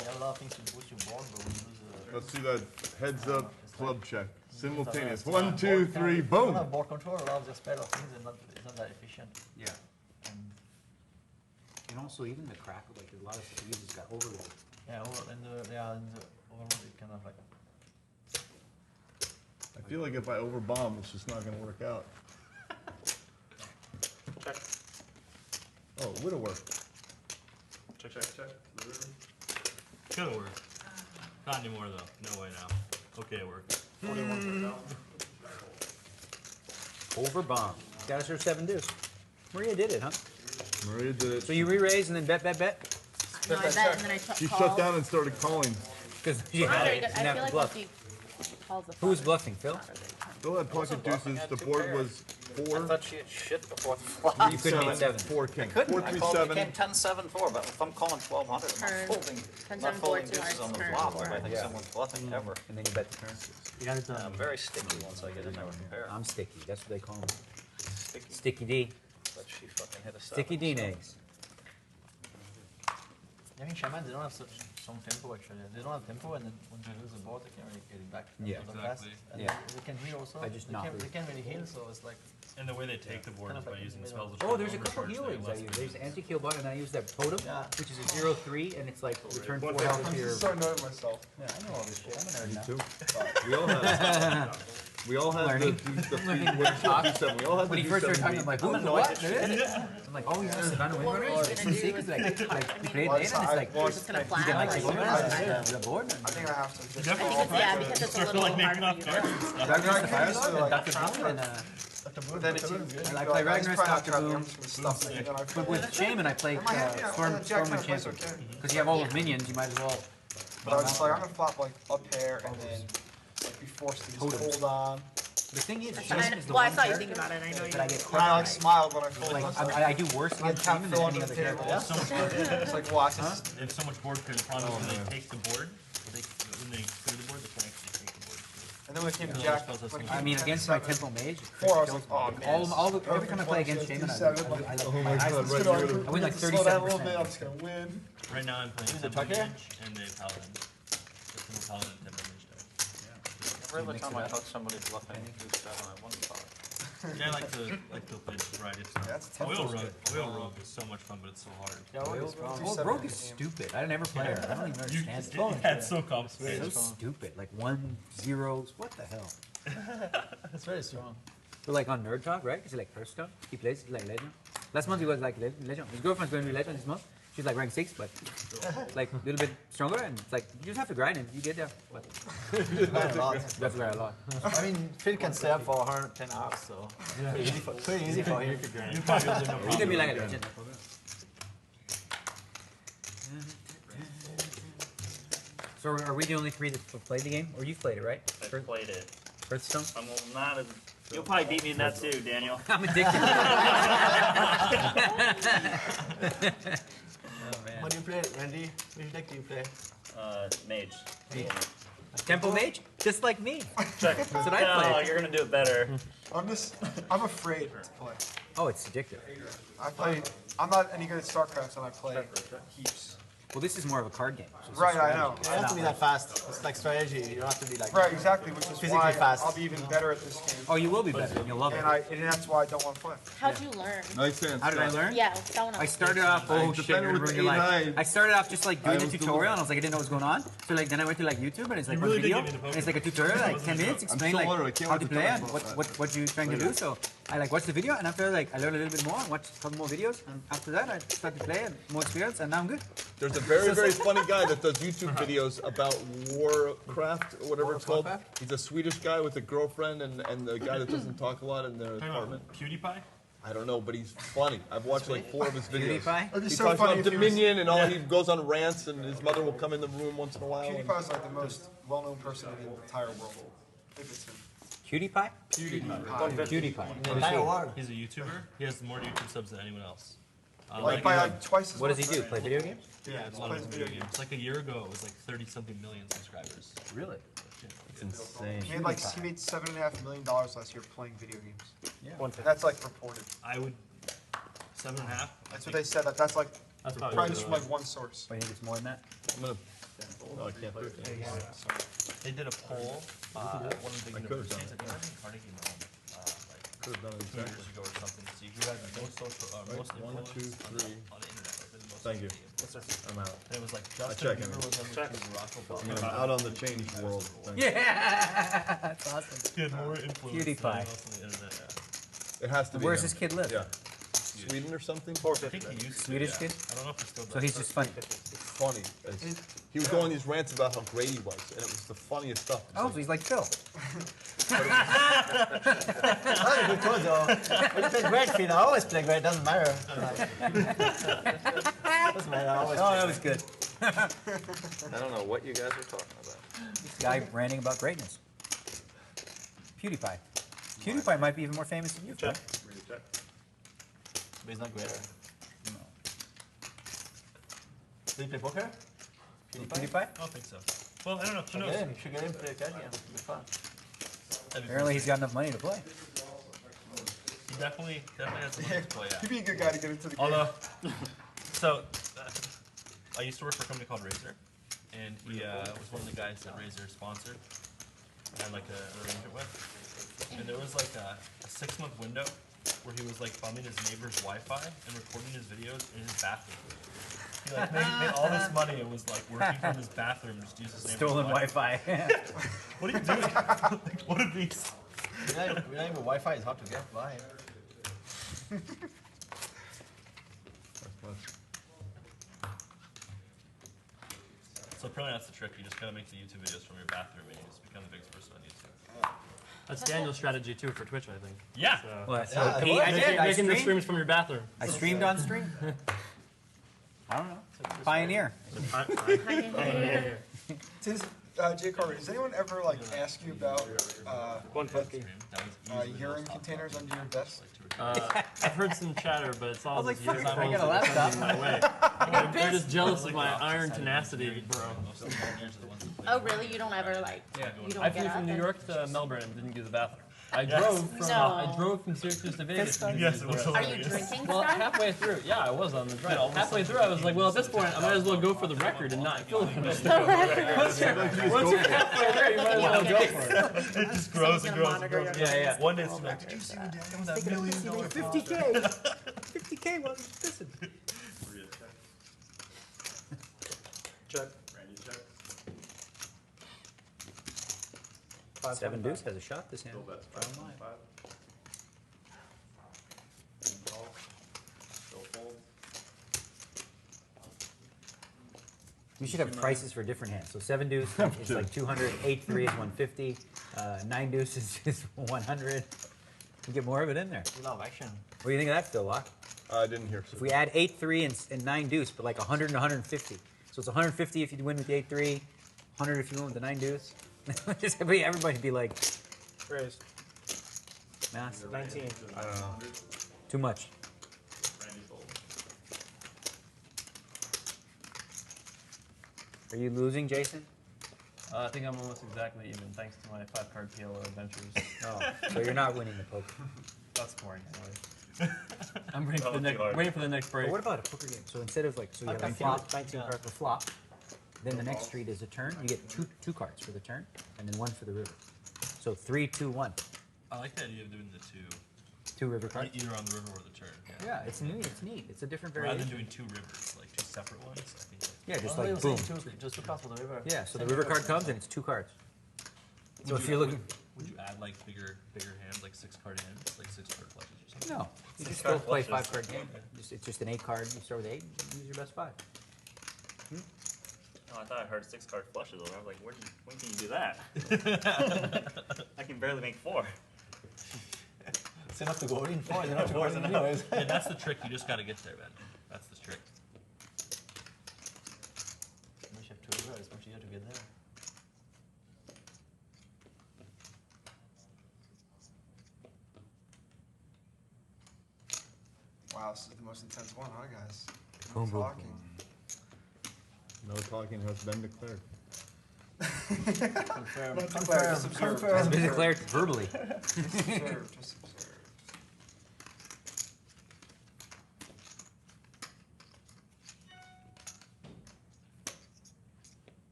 [SPEAKER 9] you have a lot of things to boost your board, but when you lose
[SPEAKER 2] Let's see that heads up club check. Simultaneous.
[SPEAKER 9] board
[SPEAKER 2] 1, 2, 3,
[SPEAKER 9] When
[SPEAKER 2] boom.
[SPEAKER 9] you have board control, a lot of the spell of things is not that efficient.
[SPEAKER 6] Yeah. And also even the crack, like a lot of stuff uses got overload.
[SPEAKER 9] Yeah, in the overall, it kind of like.
[SPEAKER 2] I feel like if I overbomb, it's just not going to work out.
[SPEAKER 14] Check.
[SPEAKER 2] Oh, widower.
[SPEAKER 1] Check, check, check.
[SPEAKER 10] Could've worked. Not anymore though. No way now. Okay, it worked.
[SPEAKER 6] Overbomb. Got us her 7 deuce. Maria did it, huh?
[SPEAKER 2] Maria did it.
[SPEAKER 6] So you re-raise and then bet.
[SPEAKER 4] No, I bet, and then I
[SPEAKER 2] She
[SPEAKER 4] called.
[SPEAKER 2] shut down and started calling.
[SPEAKER 6] Because
[SPEAKER 4] Not
[SPEAKER 6] you had
[SPEAKER 4] very
[SPEAKER 6] it.
[SPEAKER 4] good.
[SPEAKER 6] Didn't
[SPEAKER 4] I
[SPEAKER 6] have
[SPEAKER 4] feel
[SPEAKER 6] to
[SPEAKER 4] like
[SPEAKER 6] bluff.
[SPEAKER 4] once she calls the
[SPEAKER 6] Who was
[SPEAKER 4] flop,
[SPEAKER 6] bluffing, Phil?
[SPEAKER 4] not a good time.
[SPEAKER 2] Phil had pocket deuces. The board was
[SPEAKER 7] I
[SPEAKER 2] 4,
[SPEAKER 7] thought she had shit before the flop.
[SPEAKER 6] 3 couldn't beat 7.
[SPEAKER 2] 4 king.
[SPEAKER 7] Couldn't.
[SPEAKER 2] 4,
[SPEAKER 7] I
[SPEAKER 2] 3,
[SPEAKER 7] called,
[SPEAKER 2] 7.
[SPEAKER 7] became 10-7-4, but if I'm calling 1200, I'm
[SPEAKER 4] Turn.
[SPEAKER 7] not folding,
[SPEAKER 4] 10,
[SPEAKER 7] not
[SPEAKER 4] 7, 4,
[SPEAKER 7] folding
[SPEAKER 4] 2
[SPEAKER 7] deuces
[SPEAKER 4] hearts,
[SPEAKER 7] on the
[SPEAKER 4] turn,
[SPEAKER 7] flop if
[SPEAKER 4] 4.
[SPEAKER 7] I think someone's bluffing ever.
[SPEAKER 6] And then you bet the turn.
[SPEAKER 9] You got it
[SPEAKER 7] I'm very sticky once I get in there with a pair.
[SPEAKER 6] I'm sticky. That's what they call me.
[SPEAKER 7] Sticky,
[SPEAKER 6] Sticky D.
[SPEAKER 7] but she fucking hit a 7.
[SPEAKER 6] Sticky D
[SPEAKER 7] so-
[SPEAKER 6] eggs.
[SPEAKER 9] I think Shaman, they don't have such strong tempo actually. They don't have tempo, and then when they lose the board, they can't really get it back.
[SPEAKER 6] Yeah.
[SPEAKER 9] So fast.
[SPEAKER 10] Exactly.
[SPEAKER 9] And
[SPEAKER 6] Yeah.
[SPEAKER 9] they can heal also.
[SPEAKER 6] I just
[SPEAKER 9] they
[SPEAKER 6] not
[SPEAKER 9] can't,
[SPEAKER 6] really-
[SPEAKER 9] they can't really heal, so it's like.
[SPEAKER 10] And the way they take the board
[SPEAKER 9] Kind
[SPEAKER 10] is
[SPEAKER 9] of
[SPEAKER 10] by
[SPEAKER 9] like
[SPEAKER 10] using
[SPEAKER 9] in the
[SPEAKER 10] spells.
[SPEAKER 9] middle.
[SPEAKER 10] which
[SPEAKER 6] Oh, there's a
[SPEAKER 10] are
[SPEAKER 6] couple
[SPEAKER 10] overcharged,
[SPEAKER 6] healings I
[SPEAKER 10] less
[SPEAKER 6] use.
[SPEAKER 10] than
[SPEAKER 6] There's
[SPEAKER 10] these.
[SPEAKER 6] anti-kill button, and I use that Holdem,
[SPEAKER 9] Yeah.
[SPEAKER 6] which is a 0-3, and it's like return 4 health
[SPEAKER 5] I'm
[SPEAKER 6] to your.
[SPEAKER 5] just so annoyed with myself.
[SPEAKER 6] Yeah, I know all this shit. I'm a nerd now.
[SPEAKER 2] Too. We all have. We all had
[SPEAKER 6] Learning.
[SPEAKER 2] the D7. We all had the
[SPEAKER 6] When he first started talking, I'm like, who the what? I'm like, oh, you're a Savannah
[SPEAKER 4] What were you
[SPEAKER 6] Windrunner?
[SPEAKER 4] gonna do?
[SPEAKER 6] It's like you play
[SPEAKER 5] Well,
[SPEAKER 6] it in and it's like,
[SPEAKER 4] You're just gonna
[SPEAKER 6] you
[SPEAKER 4] flat
[SPEAKER 6] can like
[SPEAKER 4] out
[SPEAKER 6] take
[SPEAKER 4] like
[SPEAKER 6] over the board.
[SPEAKER 5] I think I have to. Just
[SPEAKER 4] I think it's, yeah, because it's a
[SPEAKER 10] Start
[SPEAKER 4] little
[SPEAKER 10] like
[SPEAKER 4] hard
[SPEAKER 10] making
[SPEAKER 4] for
[SPEAKER 10] off
[SPEAKER 4] you to
[SPEAKER 10] cards and stuff.
[SPEAKER 6] Ragnarok the
[SPEAKER 5] I used to,
[SPEAKER 6] Firelord and
[SPEAKER 5] like,
[SPEAKER 6] Dr. Boom and
[SPEAKER 5] But then it's even good.
[SPEAKER 6] I play Ragnarok, Dr. Boom.
[SPEAKER 5] But
[SPEAKER 6] But with Shaman, I play Storm and Champion. Because you have all those minions, you might as well.
[SPEAKER 5] But I was just like, I'm gonna flop like a pair and then like be forced to just hold on.
[SPEAKER 6] The thing is,
[SPEAKER 4] And
[SPEAKER 6] Shaman is the
[SPEAKER 4] well, I
[SPEAKER 6] one
[SPEAKER 4] saw you
[SPEAKER 6] character
[SPEAKER 4] think about it, and I know you.
[SPEAKER 6] that I get
[SPEAKER 5] And I like
[SPEAKER 6] crushed
[SPEAKER 5] smiled when I
[SPEAKER 6] by.
[SPEAKER 5] folded.
[SPEAKER 6] Like, I do worse against Shaman than any other character.
[SPEAKER 5] Yeah.
[SPEAKER 10] So much fun.
[SPEAKER 5] It's like watch.
[SPEAKER 10] They have so much board clear. The problem is when they take the board, when they clear the board, they can actually take the board.
[SPEAKER 5] And then when it came to
[SPEAKER 10] Because
[SPEAKER 5] Jack,
[SPEAKER 10] all the spells
[SPEAKER 5] when it
[SPEAKER 10] have
[SPEAKER 6] I
[SPEAKER 5] came
[SPEAKER 6] mean,
[SPEAKER 5] to
[SPEAKER 6] against my Temple Mage,
[SPEAKER 5] four, I was like, oh man.
[SPEAKER 6] every time I play against Shaman, I like
[SPEAKER 2] Oh
[SPEAKER 6] my
[SPEAKER 2] my
[SPEAKER 6] eyes
[SPEAKER 2] God,
[SPEAKER 6] just
[SPEAKER 2] right,
[SPEAKER 6] I win like
[SPEAKER 5] Slow down a little
[SPEAKER 6] 37%.
[SPEAKER 5] bit. I'm just gonna win.
[SPEAKER 10] Right now I'm playing Temple Mage and they Paladin. Temple Paladin and Temple Mage deck.
[SPEAKER 7] Every time I touch somebody bluffing, do 7, I won 5.
[SPEAKER 10] Yeah, I like to play variety of stuff. Oil Rogue is so much fun, but it's so hard.
[SPEAKER 6] Well, Rogue is stupid. I never play her. I don't even understand it.
[SPEAKER 10] Yeah, it's so complicated.
[SPEAKER 6] So stupid. Like 1 0s. What the hell?
[SPEAKER 9] That's very strong.
[SPEAKER 6] But like on Nerd Talk, right? Because like Hearthstone, he plays like Legend. Last month he was like Legend. His girlfriend's going to be Legend this month. She's like rank 6, but like a little bit stronger, and it's like you just have to grind and you get there. But
[SPEAKER 9] You learn a lot.
[SPEAKER 6] you have to grind a lot.
[SPEAKER 9] I mean, Phil can stay up for 110 hours, so pretty easy for him.
[SPEAKER 10] You probably have no
[SPEAKER 6] You can be
[SPEAKER 10] problem.
[SPEAKER 6] like a Legend. So are we the only 3 that have played the game, or you've played it, right?
[SPEAKER 11] I played it.
[SPEAKER 6] Hearthstone.
[SPEAKER 11] I'm not as. You'll probably beat me in that too, Daniel.
[SPEAKER 6] I'm addicted.
[SPEAKER 9] What do you play, Randy? Which deck do you play?
[SPEAKER 11] Mage.
[SPEAKER 6] Temple Mage, just like me.
[SPEAKER 11] Check.
[SPEAKER 6] That's what I
[SPEAKER 11] No,
[SPEAKER 6] play.
[SPEAKER 11] you're gonna do it better.
[SPEAKER 5] I'm afraid to play.
[SPEAKER 6] Oh, it's addictive.
[SPEAKER 5] I'm not any good at StarCraft, and I play heaps.
[SPEAKER 6] Well, this is more of a card game. So it's
[SPEAKER 5] Right,
[SPEAKER 6] a
[SPEAKER 5] I
[SPEAKER 6] strategy.
[SPEAKER 5] know.
[SPEAKER 9] You don't have to be that fast. It's like strategy. You don't have to be like
[SPEAKER 5] Right, exactly, which is
[SPEAKER 9] physically
[SPEAKER 5] why
[SPEAKER 9] fast.
[SPEAKER 5] I'll be even better at this game.
[SPEAKER 6] Oh, you will be better, and you'll love it.
[SPEAKER 5] And that's why I don't want to play.
[SPEAKER 4] How'd you learn?
[SPEAKER 2] Nice answer.
[SPEAKER 6] How did I learn?
[SPEAKER 4] Yeah, someone else.
[SPEAKER 6] I started off. Oh shit!
[SPEAKER 2] defended
[SPEAKER 6] You're
[SPEAKER 2] with
[SPEAKER 6] ruining your
[SPEAKER 2] the
[SPEAKER 6] life.
[SPEAKER 2] A9.
[SPEAKER 6] I started off just like doing
[SPEAKER 2] I
[SPEAKER 6] the
[SPEAKER 2] was
[SPEAKER 6] tutorial,
[SPEAKER 2] doing
[SPEAKER 6] and I was like, I didn't know what was going on. So like, then I went to like YouTube, and it's like
[SPEAKER 10] You
[SPEAKER 6] one
[SPEAKER 10] really did
[SPEAKER 6] video,
[SPEAKER 10] give me the
[SPEAKER 6] and it's like a tutorial, like 10 minutes, explain
[SPEAKER 2] so
[SPEAKER 6] like
[SPEAKER 2] honored. I can't
[SPEAKER 6] how
[SPEAKER 2] wait
[SPEAKER 6] to
[SPEAKER 2] to
[SPEAKER 6] play
[SPEAKER 2] talk
[SPEAKER 6] and
[SPEAKER 2] about
[SPEAKER 6] what you're trying to do. So I like watched the video, and after like I learned a little bit more, and watched a couple more videos, and after that I started to play and more experience, and now I'm good.
[SPEAKER 2] There's a very funny guy that does YouTube videos about Warcraft, or whatever it's called. He's a Swedish guy with a girlfriend and the guy that doesn't talk a lot in their
[SPEAKER 10] Talking
[SPEAKER 2] apartment.
[SPEAKER 10] about PewDiePie?
[SPEAKER 2] I don't know, but he's funny. I've watched like 4 of his videos.
[SPEAKER 6] PewDiePie?
[SPEAKER 5] It'd be
[SPEAKER 2] He
[SPEAKER 5] so
[SPEAKER 2] talks
[SPEAKER 5] funny
[SPEAKER 2] about
[SPEAKER 5] if he was-
[SPEAKER 2] Dominion and all. He goes on rants, and his mother will come in the room once in a while. and-
[SPEAKER 5] PewDiePie is like the most well-known person in the entire world. If it's him.
[SPEAKER 6] PewDiePie?
[SPEAKER 5] PewDiePie.
[SPEAKER 9] the entire world.
[SPEAKER 10] He's a YouTuber. He has more YouTube subs than anyone else.
[SPEAKER 5] Like by like twice as
[SPEAKER 6] What does
[SPEAKER 5] much.
[SPEAKER 6] he do? Play video games?
[SPEAKER 5] Yeah,
[SPEAKER 10] a
[SPEAKER 5] just
[SPEAKER 10] lot
[SPEAKER 5] plays
[SPEAKER 10] of
[SPEAKER 5] video
[SPEAKER 10] video games. Like a year ago, it was like 30-something million subscribers.
[SPEAKER 6] Really?
[SPEAKER 2] It's insane.
[SPEAKER 5] He made $7.5 million last year playing video games.
[SPEAKER 6] Yeah.
[SPEAKER 5] That's like reported.
[SPEAKER 10] I would 7.5.
[SPEAKER 5] That's what they said. That's like
[SPEAKER 10] That's
[SPEAKER 5] probably just from like one source.
[SPEAKER 6] I think it's more than that.
[SPEAKER 2] I'm gonna. No, I can't do it.
[SPEAKER 10] They did a poll. One of the big
[SPEAKER 2] I could've done
[SPEAKER 10] universities, I think it was in Carnegie Mellon,
[SPEAKER 2] Could've done it
[SPEAKER 10] 2 years ago or something. See who had the most social, most
[SPEAKER 2] One,
[SPEAKER 10] influence
[SPEAKER 2] two, three.
[SPEAKER 10] on the internet. Like, the most
[SPEAKER 2] Thank you.
[SPEAKER 10] social media.
[SPEAKER 2] I'm out.
[SPEAKER 10] And it was like
[SPEAKER 2] check
[SPEAKER 10] Justin
[SPEAKER 2] it.
[SPEAKER 10] Bieber was number 2, Barack
[SPEAKER 2] I mean,
[SPEAKER 10] Obama.
[SPEAKER 2] I'm out on the change world. Thank you.
[SPEAKER 6] Yeah, that's awesome.
[SPEAKER 10] He had more influence than
[SPEAKER 6] PewDiePie.
[SPEAKER 10] anyone else on the internet. Yeah.
[SPEAKER 2] It has to be.
[SPEAKER 6] Where's
[SPEAKER 2] him.
[SPEAKER 6] this kid live?
[SPEAKER 2] Yeah. Sweden or something?
[SPEAKER 10] I think he used to.
[SPEAKER 6] Swedish
[SPEAKER 10] Yeah.
[SPEAKER 6] kid?
[SPEAKER 10] I don't know if he still does.
[SPEAKER 6] So he's just funny.
[SPEAKER 2] Funny. He was going on these rants about how great he was, and it was the funniest stuff.
[SPEAKER 6] Oh, so he's like Phil.
[SPEAKER 9] That's a good choice, though. When you play great, Phil, I always play great. Doesn't matter. Doesn't matter. I always.
[SPEAKER 6] Oh, that was good.
[SPEAKER 15] I don't know what you guys are talking about.
[SPEAKER 6] This guy ranting about greatness. PewDiePie. PewDiePie might be even more famous than you, Phil.
[SPEAKER 9] But he's not great. No. Do you play poker?
[SPEAKER 6] PewDiePie?
[SPEAKER 10] I don't think so. Well, I don't know. Who knows?
[SPEAKER 9] You should get him to play a card game. It'll be fun.
[SPEAKER 6] Apparently he's got enough money to play.
[SPEAKER 10] He definitely has some money to play at.
[SPEAKER 5] He'd be a good guy to get into the game.
[SPEAKER 10] Although, so I used to work for a company called Razer, and he was one of the guys that Razer sponsored and had like an arrangement with. And there was like a 6-month window where he was like bumming his neighbor's Wi-Fi and recording his videos in his bathroom. He like made all this money and was like working from his bathroom, just use his neighbor's
[SPEAKER 6] Stolen Wi-Fi.
[SPEAKER 10] What are you doing? Like, what a beast.
[SPEAKER 9] Reliable Wi-Fi is hard to get by.
[SPEAKER 10] So apparently that's the trick. You just gotta make the YouTube videos from your bathroom and you just become the biggest person on YouTube.
[SPEAKER 3] That's Daniel's strategy too for Twitch, I think.
[SPEAKER 10] Yeah.
[SPEAKER 3] So,
[SPEAKER 6] What?
[SPEAKER 9] Yeah,
[SPEAKER 6] So, Pete, I did. I
[SPEAKER 3] making the
[SPEAKER 6] streamed.
[SPEAKER 3] streams from your bathroom.
[SPEAKER 6] I streamed on stream. I don't know. Pioneer.
[SPEAKER 5] Jay Carter, does anyone ever like ask you about
[SPEAKER 14] 150.
[SPEAKER 5] urine containers under your desk?
[SPEAKER 3] I've heard some chatter, but it's all
[SPEAKER 6] I was like,
[SPEAKER 3] these
[SPEAKER 6] fuck,
[SPEAKER 3] years
[SPEAKER 6] I got a
[SPEAKER 3] old
[SPEAKER 6] laptop.
[SPEAKER 3] in my way. They're just jealous of my iron tenacity, bro.
[SPEAKER 4] Oh, really? You don't ever like, you don't
[SPEAKER 3] I
[SPEAKER 4] get
[SPEAKER 3] flew
[SPEAKER 4] up
[SPEAKER 3] from New
[SPEAKER 4] and-
[SPEAKER 3] York to Melbourne and didn't use the bathroom. I
[SPEAKER 4] No.
[SPEAKER 3] drove from Syracuse to Vegas. and didn't
[SPEAKER 10] Yes,
[SPEAKER 3] use
[SPEAKER 10] it
[SPEAKER 3] the
[SPEAKER 10] was
[SPEAKER 3] restroom.
[SPEAKER 4] Are you drinking
[SPEAKER 3] Well,
[SPEAKER 4] stuff?
[SPEAKER 3] halfway through, yeah, I was on the drive. Halfway through, I was like, well, at this point, I might as well go for the record and not kill him. Once you're halfway there, you might as well go for it.
[SPEAKER 10] It just grows and grows and grows.
[SPEAKER 3] Yeah, yeah.
[SPEAKER 10] One day it's like, did you see when Daniel was that $1 million
[SPEAKER 6] 50K. 50K while he's pissing.
[SPEAKER 14] Check.
[SPEAKER 1] Randy check.
[SPEAKER 6] 7 deuce has a shot this hand.
[SPEAKER 1] Still bets 5.5. And call. Still fold.
[SPEAKER 6] We should have prices for different hands. So 7 deuce is like 200, 8-3 is 150, 9 deuce is 100. You get more of it in there.
[SPEAKER 9] A lot of action.
[SPEAKER 6] What do you think of that, Phil Laak?
[SPEAKER 2] I didn't hear.
[SPEAKER 6] If we add 8-3 and 9 deuce, but like 100 and 150. So it's 150 if you win with the 8-3, 100 if you win with the 9 deuce. Just everybody be like,
[SPEAKER 14] Raise.
[SPEAKER 6] mass.
[SPEAKER 14] 19.
[SPEAKER 2] I don't know.
[SPEAKER 6] Too much.
[SPEAKER 1] Randy fold.
[SPEAKER 6] Are you losing, Jason?
[SPEAKER 3] I think I'm almost exactly even, thanks to my 5-card PLO adventures.
[SPEAKER 6] Oh, so you're not winning the poker.
[SPEAKER 3] That's boring, anyway. I'm waiting for the next break.
[SPEAKER 6] But what about a poker game? So instead of like, so you have a flop, 19 cards for flop, then the next street is a turn. You get two cards for the turn, and then 1 for the river. So 3, 2, 1.
[SPEAKER 10] I like the idea of doing the
[SPEAKER 6] 2 river cards.
[SPEAKER 10] either on the river or the turn.
[SPEAKER 6] Yeah, it's neat. It's neat. It's a different
[SPEAKER 10] Rather
[SPEAKER 6] variation.
[SPEAKER 10] than doing 2 rivers, like 2 separate ones. I think
[SPEAKER 6] Yeah, just
[SPEAKER 9] Oh,
[SPEAKER 6] like
[SPEAKER 9] you were
[SPEAKER 6] boom.
[SPEAKER 9] saying just 2 cards for the river.
[SPEAKER 6] Yeah, so the river card comes and it's 2 cards. So if you're looking,
[SPEAKER 10] would you add like bigger hands, like 6-card hands, like 6-card flushes or something?
[SPEAKER 6] no, you just still play 5-card game. It's just an 8 card. You start with 8. You use your best 5.
[SPEAKER 11] Oh, I thought I heard 6-card flushes. I was like, when can you do that? I can barely make 4.
[SPEAKER 9] It's enough to go in for. It's enough to go in anyways.
[SPEAKER 10] Yeah, that's the trick. You just gotta get there, man. That's the trick.
[SPEAKER 9] We should have 2 rivers. It's much easier to get there.
[SPEAKER 5] Wow, this is the most intense one, huh, guys? No
[SPEAKER 6] Boom, boom,
[SPEAKER 5] talking.
[SPEAKER 2] No talking has been declared.
[SPEAKER 9] Confirm.
[SPEAKER 5] Not declared, just observed.
[SPEAKER 6] Has been declared verbally.
[SPEAKER 5] Just observed, just observed.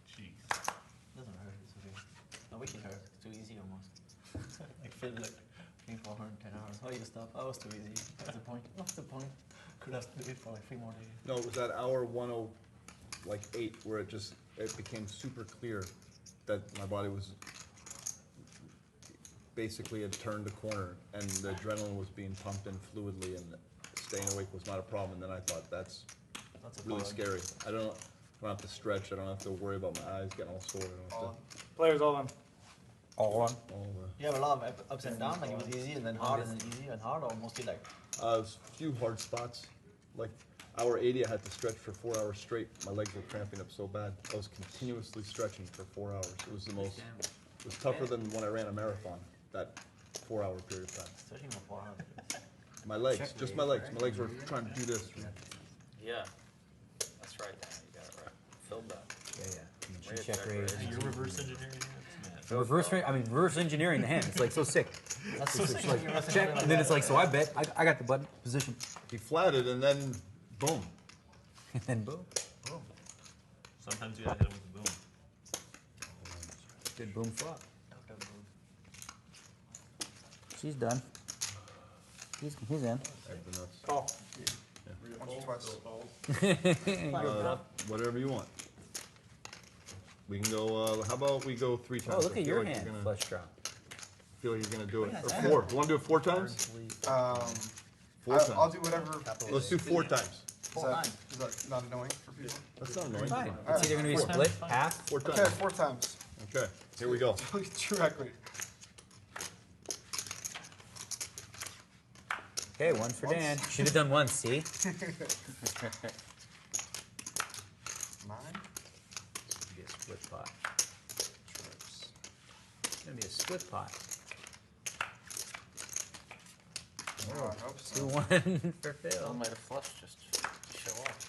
[SPEAKER 10] Jeez.
[SPEAKER 9] Doesn't hurt. It's okay. No, we can hurt. It's too easy almost. Like Phil, like playing for 110 hours. Oh, you stop. Oh, it's too easy. What's the point? What's the point? Could have to do it for like 3 more days.
[SPEAKER 2] No, it was at hour 1:08 where it became super clear that my body was basically had turned a corner and the adrenaline was being pumped in fluidly and staying awake was not a problem. And then I thought that's
[SPEAKER 9] That's a
[SPEAKER 2] really
[SPEAKER 9] problem.
[SPEAKER 2] scary. I don't have to stretch. I don't have to worry about my eyes getting all sore. I don't have to,
[SPEAKER 14] Players all in.
[SPEAKER 6] All on.
[SPEAKER 2] all
[SPEAKER 9] You have a lot of ups and downs. Like it was easy and then hard and then easy and hard, or mostly like.
[SPEAKER 2] a few hard spots. Like hour 80, I had to stretch for 4 hours straight. My legs were cramping up so bad. I was continuously stretching for 4 hours. It was the most. It was tougher than when I ran a marathon. That 4-hour period of time.
[SPEAKER 9] Stretching for 4 hours.
[SPEAKER 2] My legs, just my legs. My legs were trying to do this.
[SPEAKER 15] Yeah. That's right, Dan. You got it right. Filled that.
[SPEAKER 6] Yeah.
[SPEAKER 15] Way to
[SPEAKER 6] Check
[SPEAKER 15] check
[SPEAKER 6] raise.
[SPEAKER 15] raise.
[SPEAKER 10] You're reverse engineering hands, man.
[SPEAKER 6] Reverse engineering the hand. It's like so sick. That's so sick. Like, check, and then it's like, so I bet I got the button position,
[SPEAKER 2] He flatted and then boom.
[SPEAKER 6] and then boom,
[SPEAKER 10] Sometimes you gotta hit him with a boom.
[SPEAKER 6] good boom flop. She's done. He's in.
[SPEAKER 2] I've been nuts.
[SPEAKER 14] Call.
[SPEAKER 5] Once or twice.
[SPEAKER 2] Whatever you want. We can go, how about we go 3 times?
[SPEAKER 6] Oh, look
[SPEAKER 2] I
[SPEAKER 6] at
[SPEAKER 2] feel
[SPEAKER 6] your
[SPEAKER 2] like
[SPEAKER 6] hand,
[SPEAKER 2] you're gonna-
[SPEAKER 6] flush draw.
[SPEAKER 2] feel like you're gonna do it.
[SPEAKER 6] Look
[SPEAKER 2] Or
[SPEAKER 6] at
[SPEAKER 2] 4. You wanna do it 4 times? 4 times.
[SPEAKER 5] I'll do whatever.
[SPEAKER 2] Let's do 4 times.
[SPEAKER 5] Is that not annoying for people?
[SPEAKER 2] That's not annoying.
[SPEAKER 6] Fine.
[SPEAKER 5] All
[SPEAKER 6] It's either
[SPEAKER 5] right.
[SPEAKER 6] gonna be split, half.
[SPEAKER 2] 4 times.
[SPEAKER 5] Okay, 4 times.
[SPEAKER 2] Okay, here we go.
[SPEAKER 5] True equity.
[SPEAKER 6] Okay, one for Dan. Should have done one, see?
[SPEAKER 5] 9.
[SPEAKER 6] Be a split pot. It's gonna be a split pot.
[SPEAKER 5] Oh, I hope so.
[SPEAKER 6] 2-1 for Phil.
[SPEAKER 7] Bill made a flush just to show off.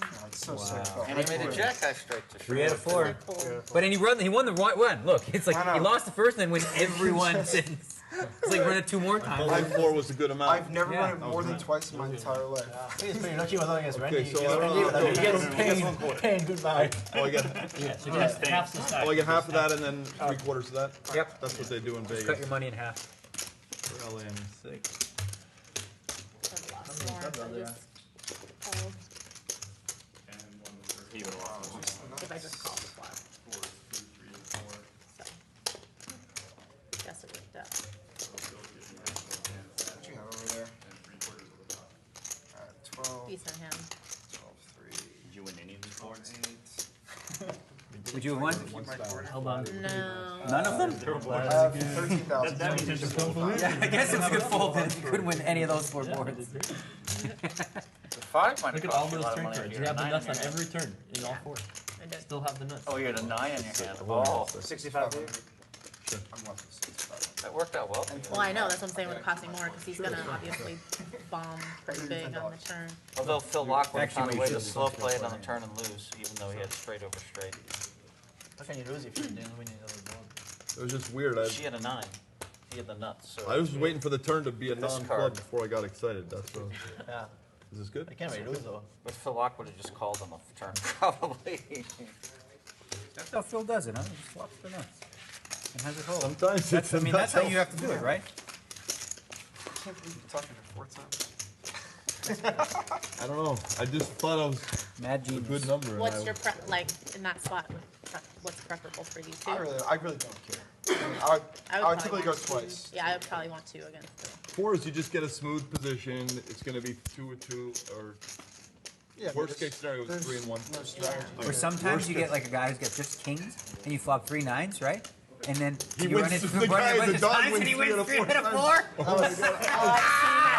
[SPEAKER 5] Oh, it's so
[SPEAKER 6] Wow.
[SPEAKER 5] sick. Oh,
[SPEAKER 7] And he made a jack eye straight to show
[SPEAKER 6] 3 out of
[SPEAKER 7] off.
[SPEAKER 6] 4. But then he won the right one. Look, it's like
[SPEAKER 5] I know.
[SPEAKER 6] he lost the first and then win everyone since. It's like run it 2 more times.
[SPEAKER 2] Only 4 was a good amount.
[SPEAKER 5] I've never
[SPEAKER 6] Yeah.
[SPEAKER 5] run it more than twice in my entire life.
[SPEAKER 9] He's pretty lucky with all his
[SPEAKER 2] Okay, so I don't know.
[SPEAKER 9] He gets pain goodbye.
[SPEAKER 2] Oh, I get,
[SPEAKER 3] Yeah, so half the stack.
[SPEAKER 2] oh, I get half of that and then 3/4 of that?
[SPEAKER 6] Yep.
[SPEAKER 2] That's what they do in
[SPEAKER 6] Cut
[SPEAKER 2] Vegas.
[SPEAKER 6] your money in half.
[SPEAKER 2] For LA6.
[SPEAKER 4] Lots more. I just called.
[SPEAKER 11] He would have lost.
[SPEAKER 4] If I just called the flop. So. Guess it worked out.
[SPEAKER 5] What you have over there? 12,
[SPEAKER 4] Decent hand.
[SPEAKER 5] 12, 3,
[SPEAKER 11] Did you win any of these boards?
[SPEAKER 5] 8.
[SPEAKER 6] Would you have won?
[SPEAKER 5] Keep my quarter.
[SPEAKER 3] Hold on.
[SPEAKER 4] No.
[SPEAKER 6] None of them?
[SPEAKER 5] I have 13,000.
[SPEAKER 11] That means it's a fold.
[SPEAKER 6] Yeah, I guess it's a good fold then if you couldn't win any of those 4 boards.
[SPEAKER 7] The 5 might have
[SPEAKER 3] Look at
[SPEAKER 7] cost
[SPEAKER 3] all
[SPEAKER 7] you a
[SPEAKER 3] those
[SPEAKER 7] lot of
[SPEAKER 3] turn
[SPEAKER 7] money.
[SPEAKER 3] cards.
[SPEAKER 7] if
[SPEAKER 3] You
[SPEAKER 7] had
[SPEAKER 3] have
[SPEAKER 7] a
[SPEAKER 3] the
[SPEAKER 7] 9
[SPEAKER 3] nuts
[SPEAKER 7] in
[SPEAKER 3] on
[SPEAKER 7] your hand.
[SPEAKER 3] every turn in all 4.
[SPEAKER 4] I did.
[SPEAKER 3] Still have the nuts.
[SPEAKER 7] Oh, you had a 9 in your hand. Oh,
[SPEAKER 5] 65 here. I'm left with 65.
[SPEAKER 7] that worked out well.
[SPEAKER 4] Well, I know, that's what I'm saying with costing more, because he's gonna obviously bomb pretty big on the turn.
[SPEAKER 7] Although Phil Laak would have
[SPEAKER 6] Actually,
[SPEAKER 7] found a
[SPEAKER 6] we
[SPEAKER 7] way to
[SPEAKER 6] should-
[SPEAKER 7] slow play it on the turn and lose, even though he had straight over straight.
[SPEAKER 9] How can you lose if you didn't win another board?
[SPEAKER 2] It was just weird.
[SPEAKER 7] She had a 9. He had the nuts. So
[SPEAKER 2] I was waiting for the turn to be a
[SPEAKER 7] This
[SPEAKER 2] non-club
[SPEAKER 7] card.
[SPEAKER 2] before I got excited. That's what.
[SPEAKER 9] Yeah.
[SPEAKER 2] Is this good?
[SPEAKER 9] I can't really lose though.
[SPEAKER 7] But Phil Laak would have just called on the turn, probably.
[SPEAKER 6] That's how Phil does it, huh? He just flops the nuts. And has it hold.
[SPEAKER 2] Sometimes
[SPEAKER 6] That's, I
[SPEAKER 2] it's
[SPEAKER 6] mean,
[SPEAKER 2] a
[SPEAKER 6] that's how
[SPEAKER 2] nut.
[SPEAKER 6] you have to do it, right?
[SPEAKER 5] I can't believe you're talking to 4 times.
[SPEAKER 2] I don't know. I just thought I was
[SPEAKER 6] Mad
[SPEAKER 2] a
[SPEAKER 6] genius.
[SPEAKER 2] good number. and
[SPEAKER 4] What's
[SPEAKER 2] I-
[SPEAKER 4] your like in that spot? What's preferable for you two?
[SPEAKER 5] I really don't care. I mean, I would
[SPEAKER 4] probably
[SPEAKER 5] typically go
[SPEAKER 4] want two.
[SPEAKER 5] twice.
[SPEAKER 4] Yeah, I would probably want 2 against 3.
[SPEAKER 2] 4 is you just get a smooth position. It's going to be 2 or 2, or
[SPEAKER 5] Yeah, but
[SPEAKER 2] worst
[SPEAKER 5] it's-
[SPEAKER 2] case scenario is
[SPEAKER 5] there's
[SPEAKER 2] 3 and 1.
[SPEAKER 5] No strategy.
[SPEAKER 6] Or sometimes you get like a guy who's got just kings, and you flop 3 9s, right? And then
[SPEAKER 2] He
[SPEAKER 6] you
[SPEAKER 2] wins
[SPEAKER 6] run it
[SPEAKER 2] the
[SPEAKER 6] run
[SPEAKER 2] guy
[SPEAKER 6] it a
[SPEAKER 2] at
[SPEAKER 6] bunch
[SPEAKER 2] the
[SPEAKER 6] of
[SPEAKER 2] dog
[SPEAKER 6] times,
[SPEAKER 2] wins
[SPEAKER 6] and he
[SPEAKER 2] 3 out
[SPEAKER 6] wins
[SPEAKER 2] of
[SPEAKER 6] 3
[SPEAKER 2] 4
[SPEAKER 6] out of
[SPEAKER 2] times.
[SPEAKER 6] 4.
[SPEAKER 2] Oh my God.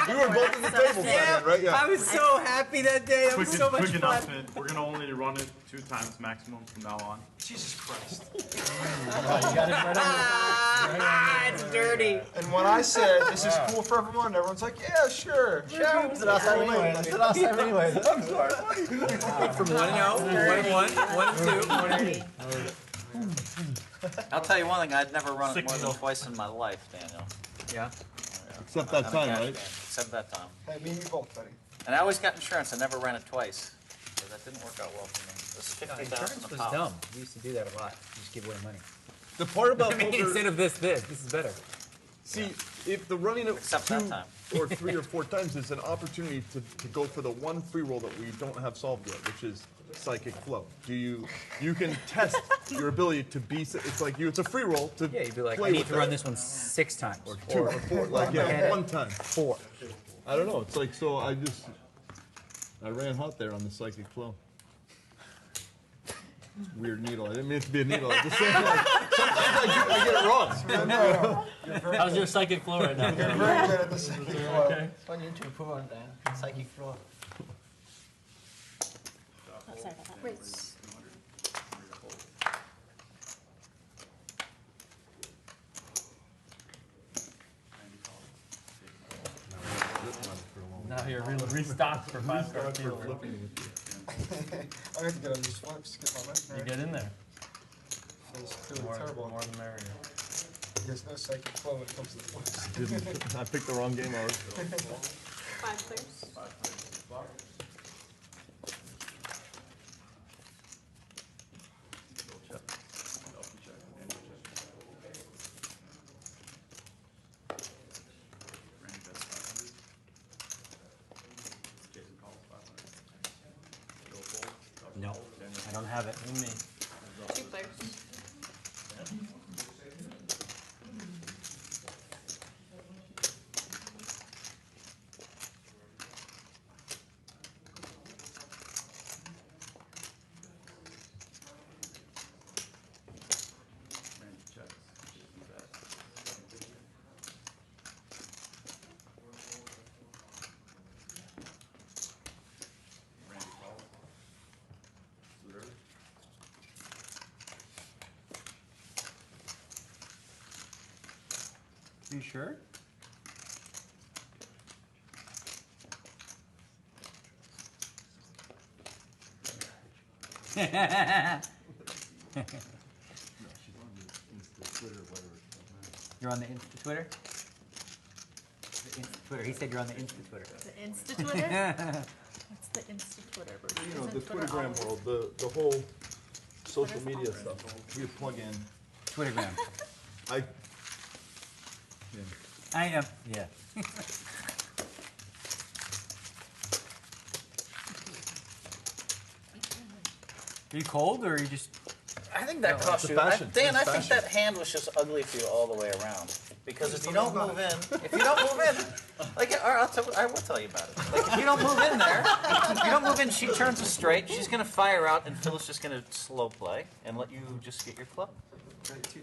[SPEAKER 2] We were both at the table for that, right? Yeah.
[SPEAKER 6] I was so happy that day. That was so much
[SPEAKER 1] Quick
[SPEAKER 6] fun.
[SPEAKER 1] announcement, we're gonna only run it 2 times maximum from now on.
[SPEAKER 5] Jesus Christ.
[SPEAKER 6] Ah, it's dirty.
[SPEAKER 5] And when I said this is cool for everyone, everyone's like, yeah, sure. Sure.
[SPEAKER 9] It's the last time anyway. It's the last time anyway.
[SPEAKER 6] From 1 and 0, 1 and 1, 1 and 2.
[SPEAKER 7] I'll tell you one thing, I'd never run it more than twice in my life, Daniel.
[SPEAKER 6] Yeah.
[SPEAKER 2] Except that
[SPEAKER 7] I'm a
[SPEAKER 2] time,
[SPEAKER 7] cash
[SPEAKER 2] right?
[SPEAKER 7] man, Except that time.
[SPEAKER 5] Hey, me and you both, buddy.
[SPEAKER 7] And I always got insurance, I never ran it twice. So that didn't work out well for me. It was 50,000
[SPEAKER 6] Insurance
[SPEAKER 7] a
[SPEAKER 6] was
[SPEAKER 7] pop.
[SPEAKER 6] dumb. We used to do that a lot. You just give away money.
[SPEAKER 2] The part about
[SPEAKER 6] I mean,
[SPEAKER 2] poker,
[SPEAKER 6] instead of this is better.
[SPEAKER 2] see, if the running of
[SPEAKER 7] Except
[SPEAKER 2] 2
[SPEAKER 7] that time.
[SPEAKER 2] or 3 or 4 times is an opportunity to go for the one free roll that we don't have solved yet, which is psychic flow. You can test your ability to be. It's like it's a free roll to
[SPEAKER 6] Yeah, you'd be like,
[SPEAKER 2] play
[SPEAKER 6] I need
[SPEAKER 2] with
[SPEAKER 6] to
[SPEAKER 2] that.
[SPEAKER 6] run this one 6 times.
[SPEAKER 2] Or 2 or 4, like
[SPEAKER 6] Okay.
[SPEAKER 2] 1 time.
[SPEAKER 6] 4.
[SPEAKER 2] I don't know. It's like so. I ran hot there on the psychic flow. Weird needle. I didn't mean it to be a needle. I'm just saying. Like, sometimes I get it wrong.
[SPEAKER 3] How's your psychic flow right now?
[SPEAKER 5] You're very good at the second flow.
[SPEAKER 3] Okay.
[SPEAKER 9] It's fun you need to improve on that. Psychic floor.
[SPEAKER 4] Oh, sorry about that. Raise.
[SPEAKER 3] Now you're really restocked for 5 card deal.
[SPEAKER 5] I have to get on these flips. Get my
[SPEAKER 3] You
[SPEAKER 5] leg
[SPEAKER 3] get in there.
[SPEAKER 5] Feels clearly
[SPEAKER 3] More
[SPEAKER 5] terrible.
[SPEAKER 3] the merrier.
[SPEAKER 5] There's no psychic flow when it comes to the flips.
[SPEAKER 2] I picked the wrong game. I was.
[SPEAKER 13] 5 clears.
[SPEAKER 6] have it.
[SPEAKER 3] Me.
[SPEAKER 13] 2 players.
[SPEAKER 1] Randy checks. He's at 750. Randy calls. Suitor.
[SPEAKER 6] You sure? You're on the Insta Twitter? The Insta Twitter. He said you're on the Insta Twitter.
[SPEAKER 4] The Insta Twitter? What's the Insta Twitter?
[SPEAKER 2] You know,
[SPEAKER 4] Isn't
[SPEAKER 2] the
[SPEAKER 4] Twitter
[SPEAKER 2] Twittergram
[SPEAKER 4] always-
[SPEAKER 2] world, the whole social
[SPEAKER 4] Twitter's
[SPEAKER 2] media
[SPEAKER 4] always-
[SPEAKER 2] stuff. We plug in.
[SPEAKER 6] Twittergram.
[SPEAKER 2] I. Yeah.
[SPEAKER 6] I am. Yeah. Are you cold or are you just?
[SPEAKER 7] I think that
[SPEAKER 2] No,
[SPEAKER 7] cost
[SPEAKER 2] it's a
[SPEAKER 7] you.
[SPEAKER 2] fashion.
[SPEAKER 7] Dan,
[SPEAKER 2] It's
[SPEAKER 7] I think
[SPEAKER 2] fashion.
[SPEAKER 7] that hand was just ugly for you all the way around. Because if you don't move in, like, all right, I will tell you about it. Like, if you don't move in there, if you don't move in, she turns a straight, she's gonna fire out, and Phil's just gonna slow play and let you just get your club.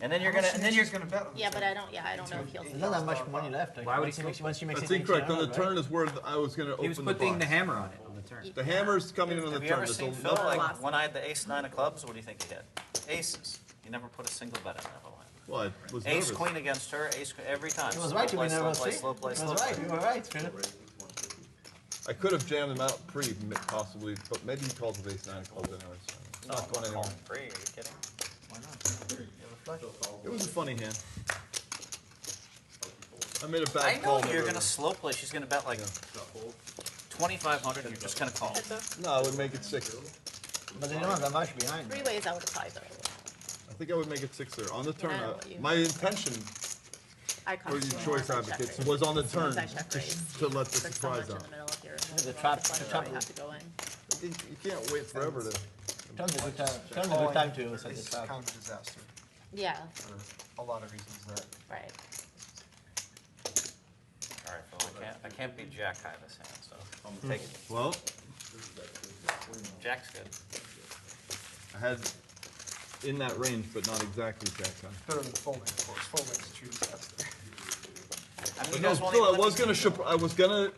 [SPEAKER 7] And then you're gonna,
[SPEAKER 5] bet on
[SPEAKER 4] Yeah, but I don't know if he'll.
[SPEAKER 9] There's not that much money left. Like,
[SPEAKER 6] Why would
[SPEAKER 9] once
[SPEAKER 6] he
[SPEAKER 9] makes, once she makes
[SPEAKER 2] That's
[SPEAKER 9] it
[SPEAKER 2] incorrect.
[SPEAKER 9] 18,
[SPEAKER 2] On the turn is where I was going to
[SPEAKER 6] He was
[SPEAKER 2] open the
[SPEAKER 6] putting the
[SPEAKER 2] box.
[SPEAKER 6] hammer on it on the turn.
[SPEAKER 2] The hammer's coming in on the
[SPEAKER 7] have you
[SPEAKER 2] turn.
[SPEAKER 7] ever
[SPEAKER 2] There's
[SPEAKER 7] seen
[SPEAKER 2] a-
[SPEAKER 7] Phil,
[SPEAKER 2] no-
[SPEAKER 7] like, when I had the ace-9 of clubs, what do you think he had? Aces. He never put a single bet in that whole hand.
[SPEAKER 2] Well, I was
[SPEAKER 7] Ace
[SPEAKER 2] nervous.
[SPEAKER 7] queen against her, ace every time.
[SPEAKER 9] It was
[SPEAKER 7] Slow
[SPEAKER 9] right to
[SPEAKER 7] play,
[SPEAKER 9] win
[SPEAKER 7] slow
[SPEAKER 9] nervous
[SPEAKER 7] play,
[SPEAKER 9] three.
[SPEAKER 7] slow play,
[SPEAKER 9] It
[SPEAKER 7] slow
[SPEAKER 9] was right.
[SPEAKER 7] play.
[SPEAKER 9] You were right, Philip.
[SPEAKER 2] I could have jammed him out pre, possibly, but maybe he calls with ace 9 of clubs anyways. It's
[SPEAKER 7] No,
[SPEAKER 2] not
[SPEAKER 7] I'm
[SPEAKER 2] going
[SPEAKER 7] not
[SPEAKER 2] anywhere.
[SPEAKER 7] calling free. Are you kidding? Why not? You have a flush.
[SPEAKER 2] It was a funny hand. I made a bad
[SPEAKER 7] I
[SPEAKER 2] call.
[SPEAKER 7] know
[SPEAKER 2] on the
[SPEAKER 7] you're
[SPEAKER 2] river.
[SPEAKER 7] gonna slow play. She's gonna bet like 2,500, and you're just gonna call.
[SPEAKER 2] No, I would make it 6.
[SPEAKER 9] But they don't have that much behind.
[SPEAKER 4] 3 ways I would apply though.
[SPEAKER 2] I think I would make it 6 there. On the turn,
[SPEAKER 4] I know what you-
[SPEAKER 2] my intention
[SPEAKER 4] I
[SPEAKER 2] for
[SPEAKER 4] cost
[SPEAKER 2] you
[SPEAKER 4] you
[SPEAKER 2] choice
[SPEAKER 4] more if I check
[SPEAKER 2] advocates
[SPEAKER 4] raise.
[SPEAKER 2] was on the
[SPEAKER 4] As soon
[SPEAKER 2] turn
[SPEAKER 4] as I check raise,
[SPEAKER 2] to let the
[SPEAKER 4] there's so much
[SPEAKER 2] surprise
[SPEAKER 4] in
[SPEAKER 2] out.
[SPEAKER 4] the middle if you're
[SPEAKER 9] The trap-
[SPEAKER 4] flush
[SPEAKER 9] the
[SPEAKER 4] draw,
[SPEAKER 9] trap-
[SPEAKER 4] you have to go in.
[SPEAKER 2] You can't wait forever to.
[SPEAKER 9] Turn's a good time. Turn's a good time to set the
[SPEAKER 5] It's
[SPEAKER 9] trap.
[SPEAKER 5] kind of a disaster
[SPEAKER 4] Yeah,
[SPEAKER 5] for a lot of reasons. That
[SPEAKER 4] right.
[SPEAKER 7] All right, Phil. I can't beat Jack high this hand, so I'm gonna take it.
[SPEAKER 2] Well,
[SPEAKER 7] Jack's good.
[SPEAKER 2] I had in that range, but not exactly jack high.
[SPEAKER 5] better than folding, of course. Folding is a true disaster.
[SPEAKER 7] I mean,
[SPEAKER 2] But
[SPEAKER 7] you
[SPEAKER 2] no,
[SPEAKER 7] guys won't
[SPEAKER 2] still,
[SPEAKER 7] even
[SPEAKER 2] I
[SPEAKER 7] let
[SPEAKER 2] was
[SPEAKER 7] me-
[SPEAKER 2] gonna,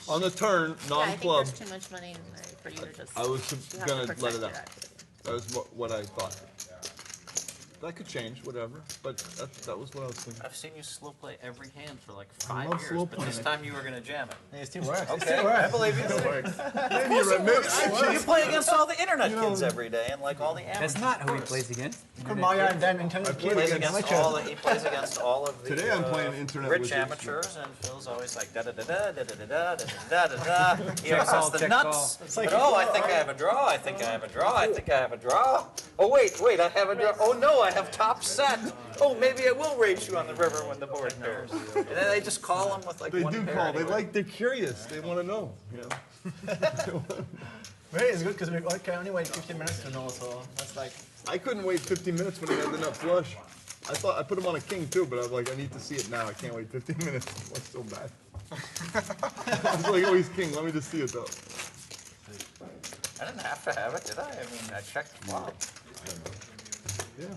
[SPEAKER 2] on the turn,
[SPEAKER 4] Yeah, I think
[SPEAKER 2] non-club,
[SPEAKER 4] there's too much money in there for you to just.
[SPEAKER 2] I was
[SPEAKER 4] you have to
[SPEAKER 2] gonna
[SPEAKER 4] protect
[SPEAKER 2] let it
[SPEAKER 4] your
[SPEAKER 2] out.
[SPEAKER 4] activity.
[SPEAKER 2] That was what I thought. That could change, whatever, but that was what I was thinking.
[SPEAKER 7] I've seen you slow play every hand for like
[SPEAKER 2] I
[SPEAKER 7] 5
[SPEAKER 2] love
[SPEAKER 7] years,
[SPEAKER 2] slow
[SPEAKER 7] but this
[SPEAKER 2] playing.
[SPEAKER 7] time you were gonna jam it.
[SPEAKER 9] It still works. It
[SPEAKER 7] Okay,
[SPEAKER 9] still
[SPEAKER 7] I
[SPEAKER 9] works.
[SPEAKER 7] believe you.
[SPEAKER 2] Maybe
[SPEAKER 7] Of
[SPEAKER 2] you're
[SPEAKER 7] course
[SPEAKER 2] right.
[SPEAKER 7] it
[SPEAKER 2] Maybe
[SPEAKER 7] works. You play against all the internet kids every day, and like all the amateurs.
[SPEAKER 6] That's not who he plays against.
[SPEAKER 9] BallMaria and then Nintendo
[SPEAKER 7] He plays
[SPEAKER 9] kids.
[SPEAKER 7] against all the, he plays against all of the
[SPEAKER 2] Today I'm playing internet
[SPEAKER 7] rich
[SPEAKER 2] wizards.
[SPEAKER 7] amateurs, and Phil's always like da da da da da da da da da da da da. He always has the
[SPEAKER 6] check
[SPEAKER 7] nuts.
[SPEAKER 9] It's like-
[SPEAKER 7] But oh, I think I have a draw. I think I have a draw. I think I have a draw. Oh wait, I have a draw. Oh no, I have top set. Oh, maybe I will raise you on the river when the board pairs. And then they just call him with like
[SPEAKER 2] They
[SPEAKER 7] one
[SPEAKER 2] do
[SPEAKER 7] pair
[SPEAKER 2] call,
[SPEAKER 7] anyway.
[SPEAKER 2] they're curious, they wanna know, you know?
[SPEAKER 9] Really, it's good because we can only wait 15 minutes to know, so that's like.
[SPEAKER 2] I couldn't wait 15 minutes when he had the nut flush. I thought, I put him on a king too, but I was like, I need to see it now, I can't wait 15 minutes, it's so bad. I was like, oh, he's king, let me just see it though.
[SPEAKER 7] I didn't have to have it, did I? I mean, I checked the flop.
[SPEAKER 2] Yeah.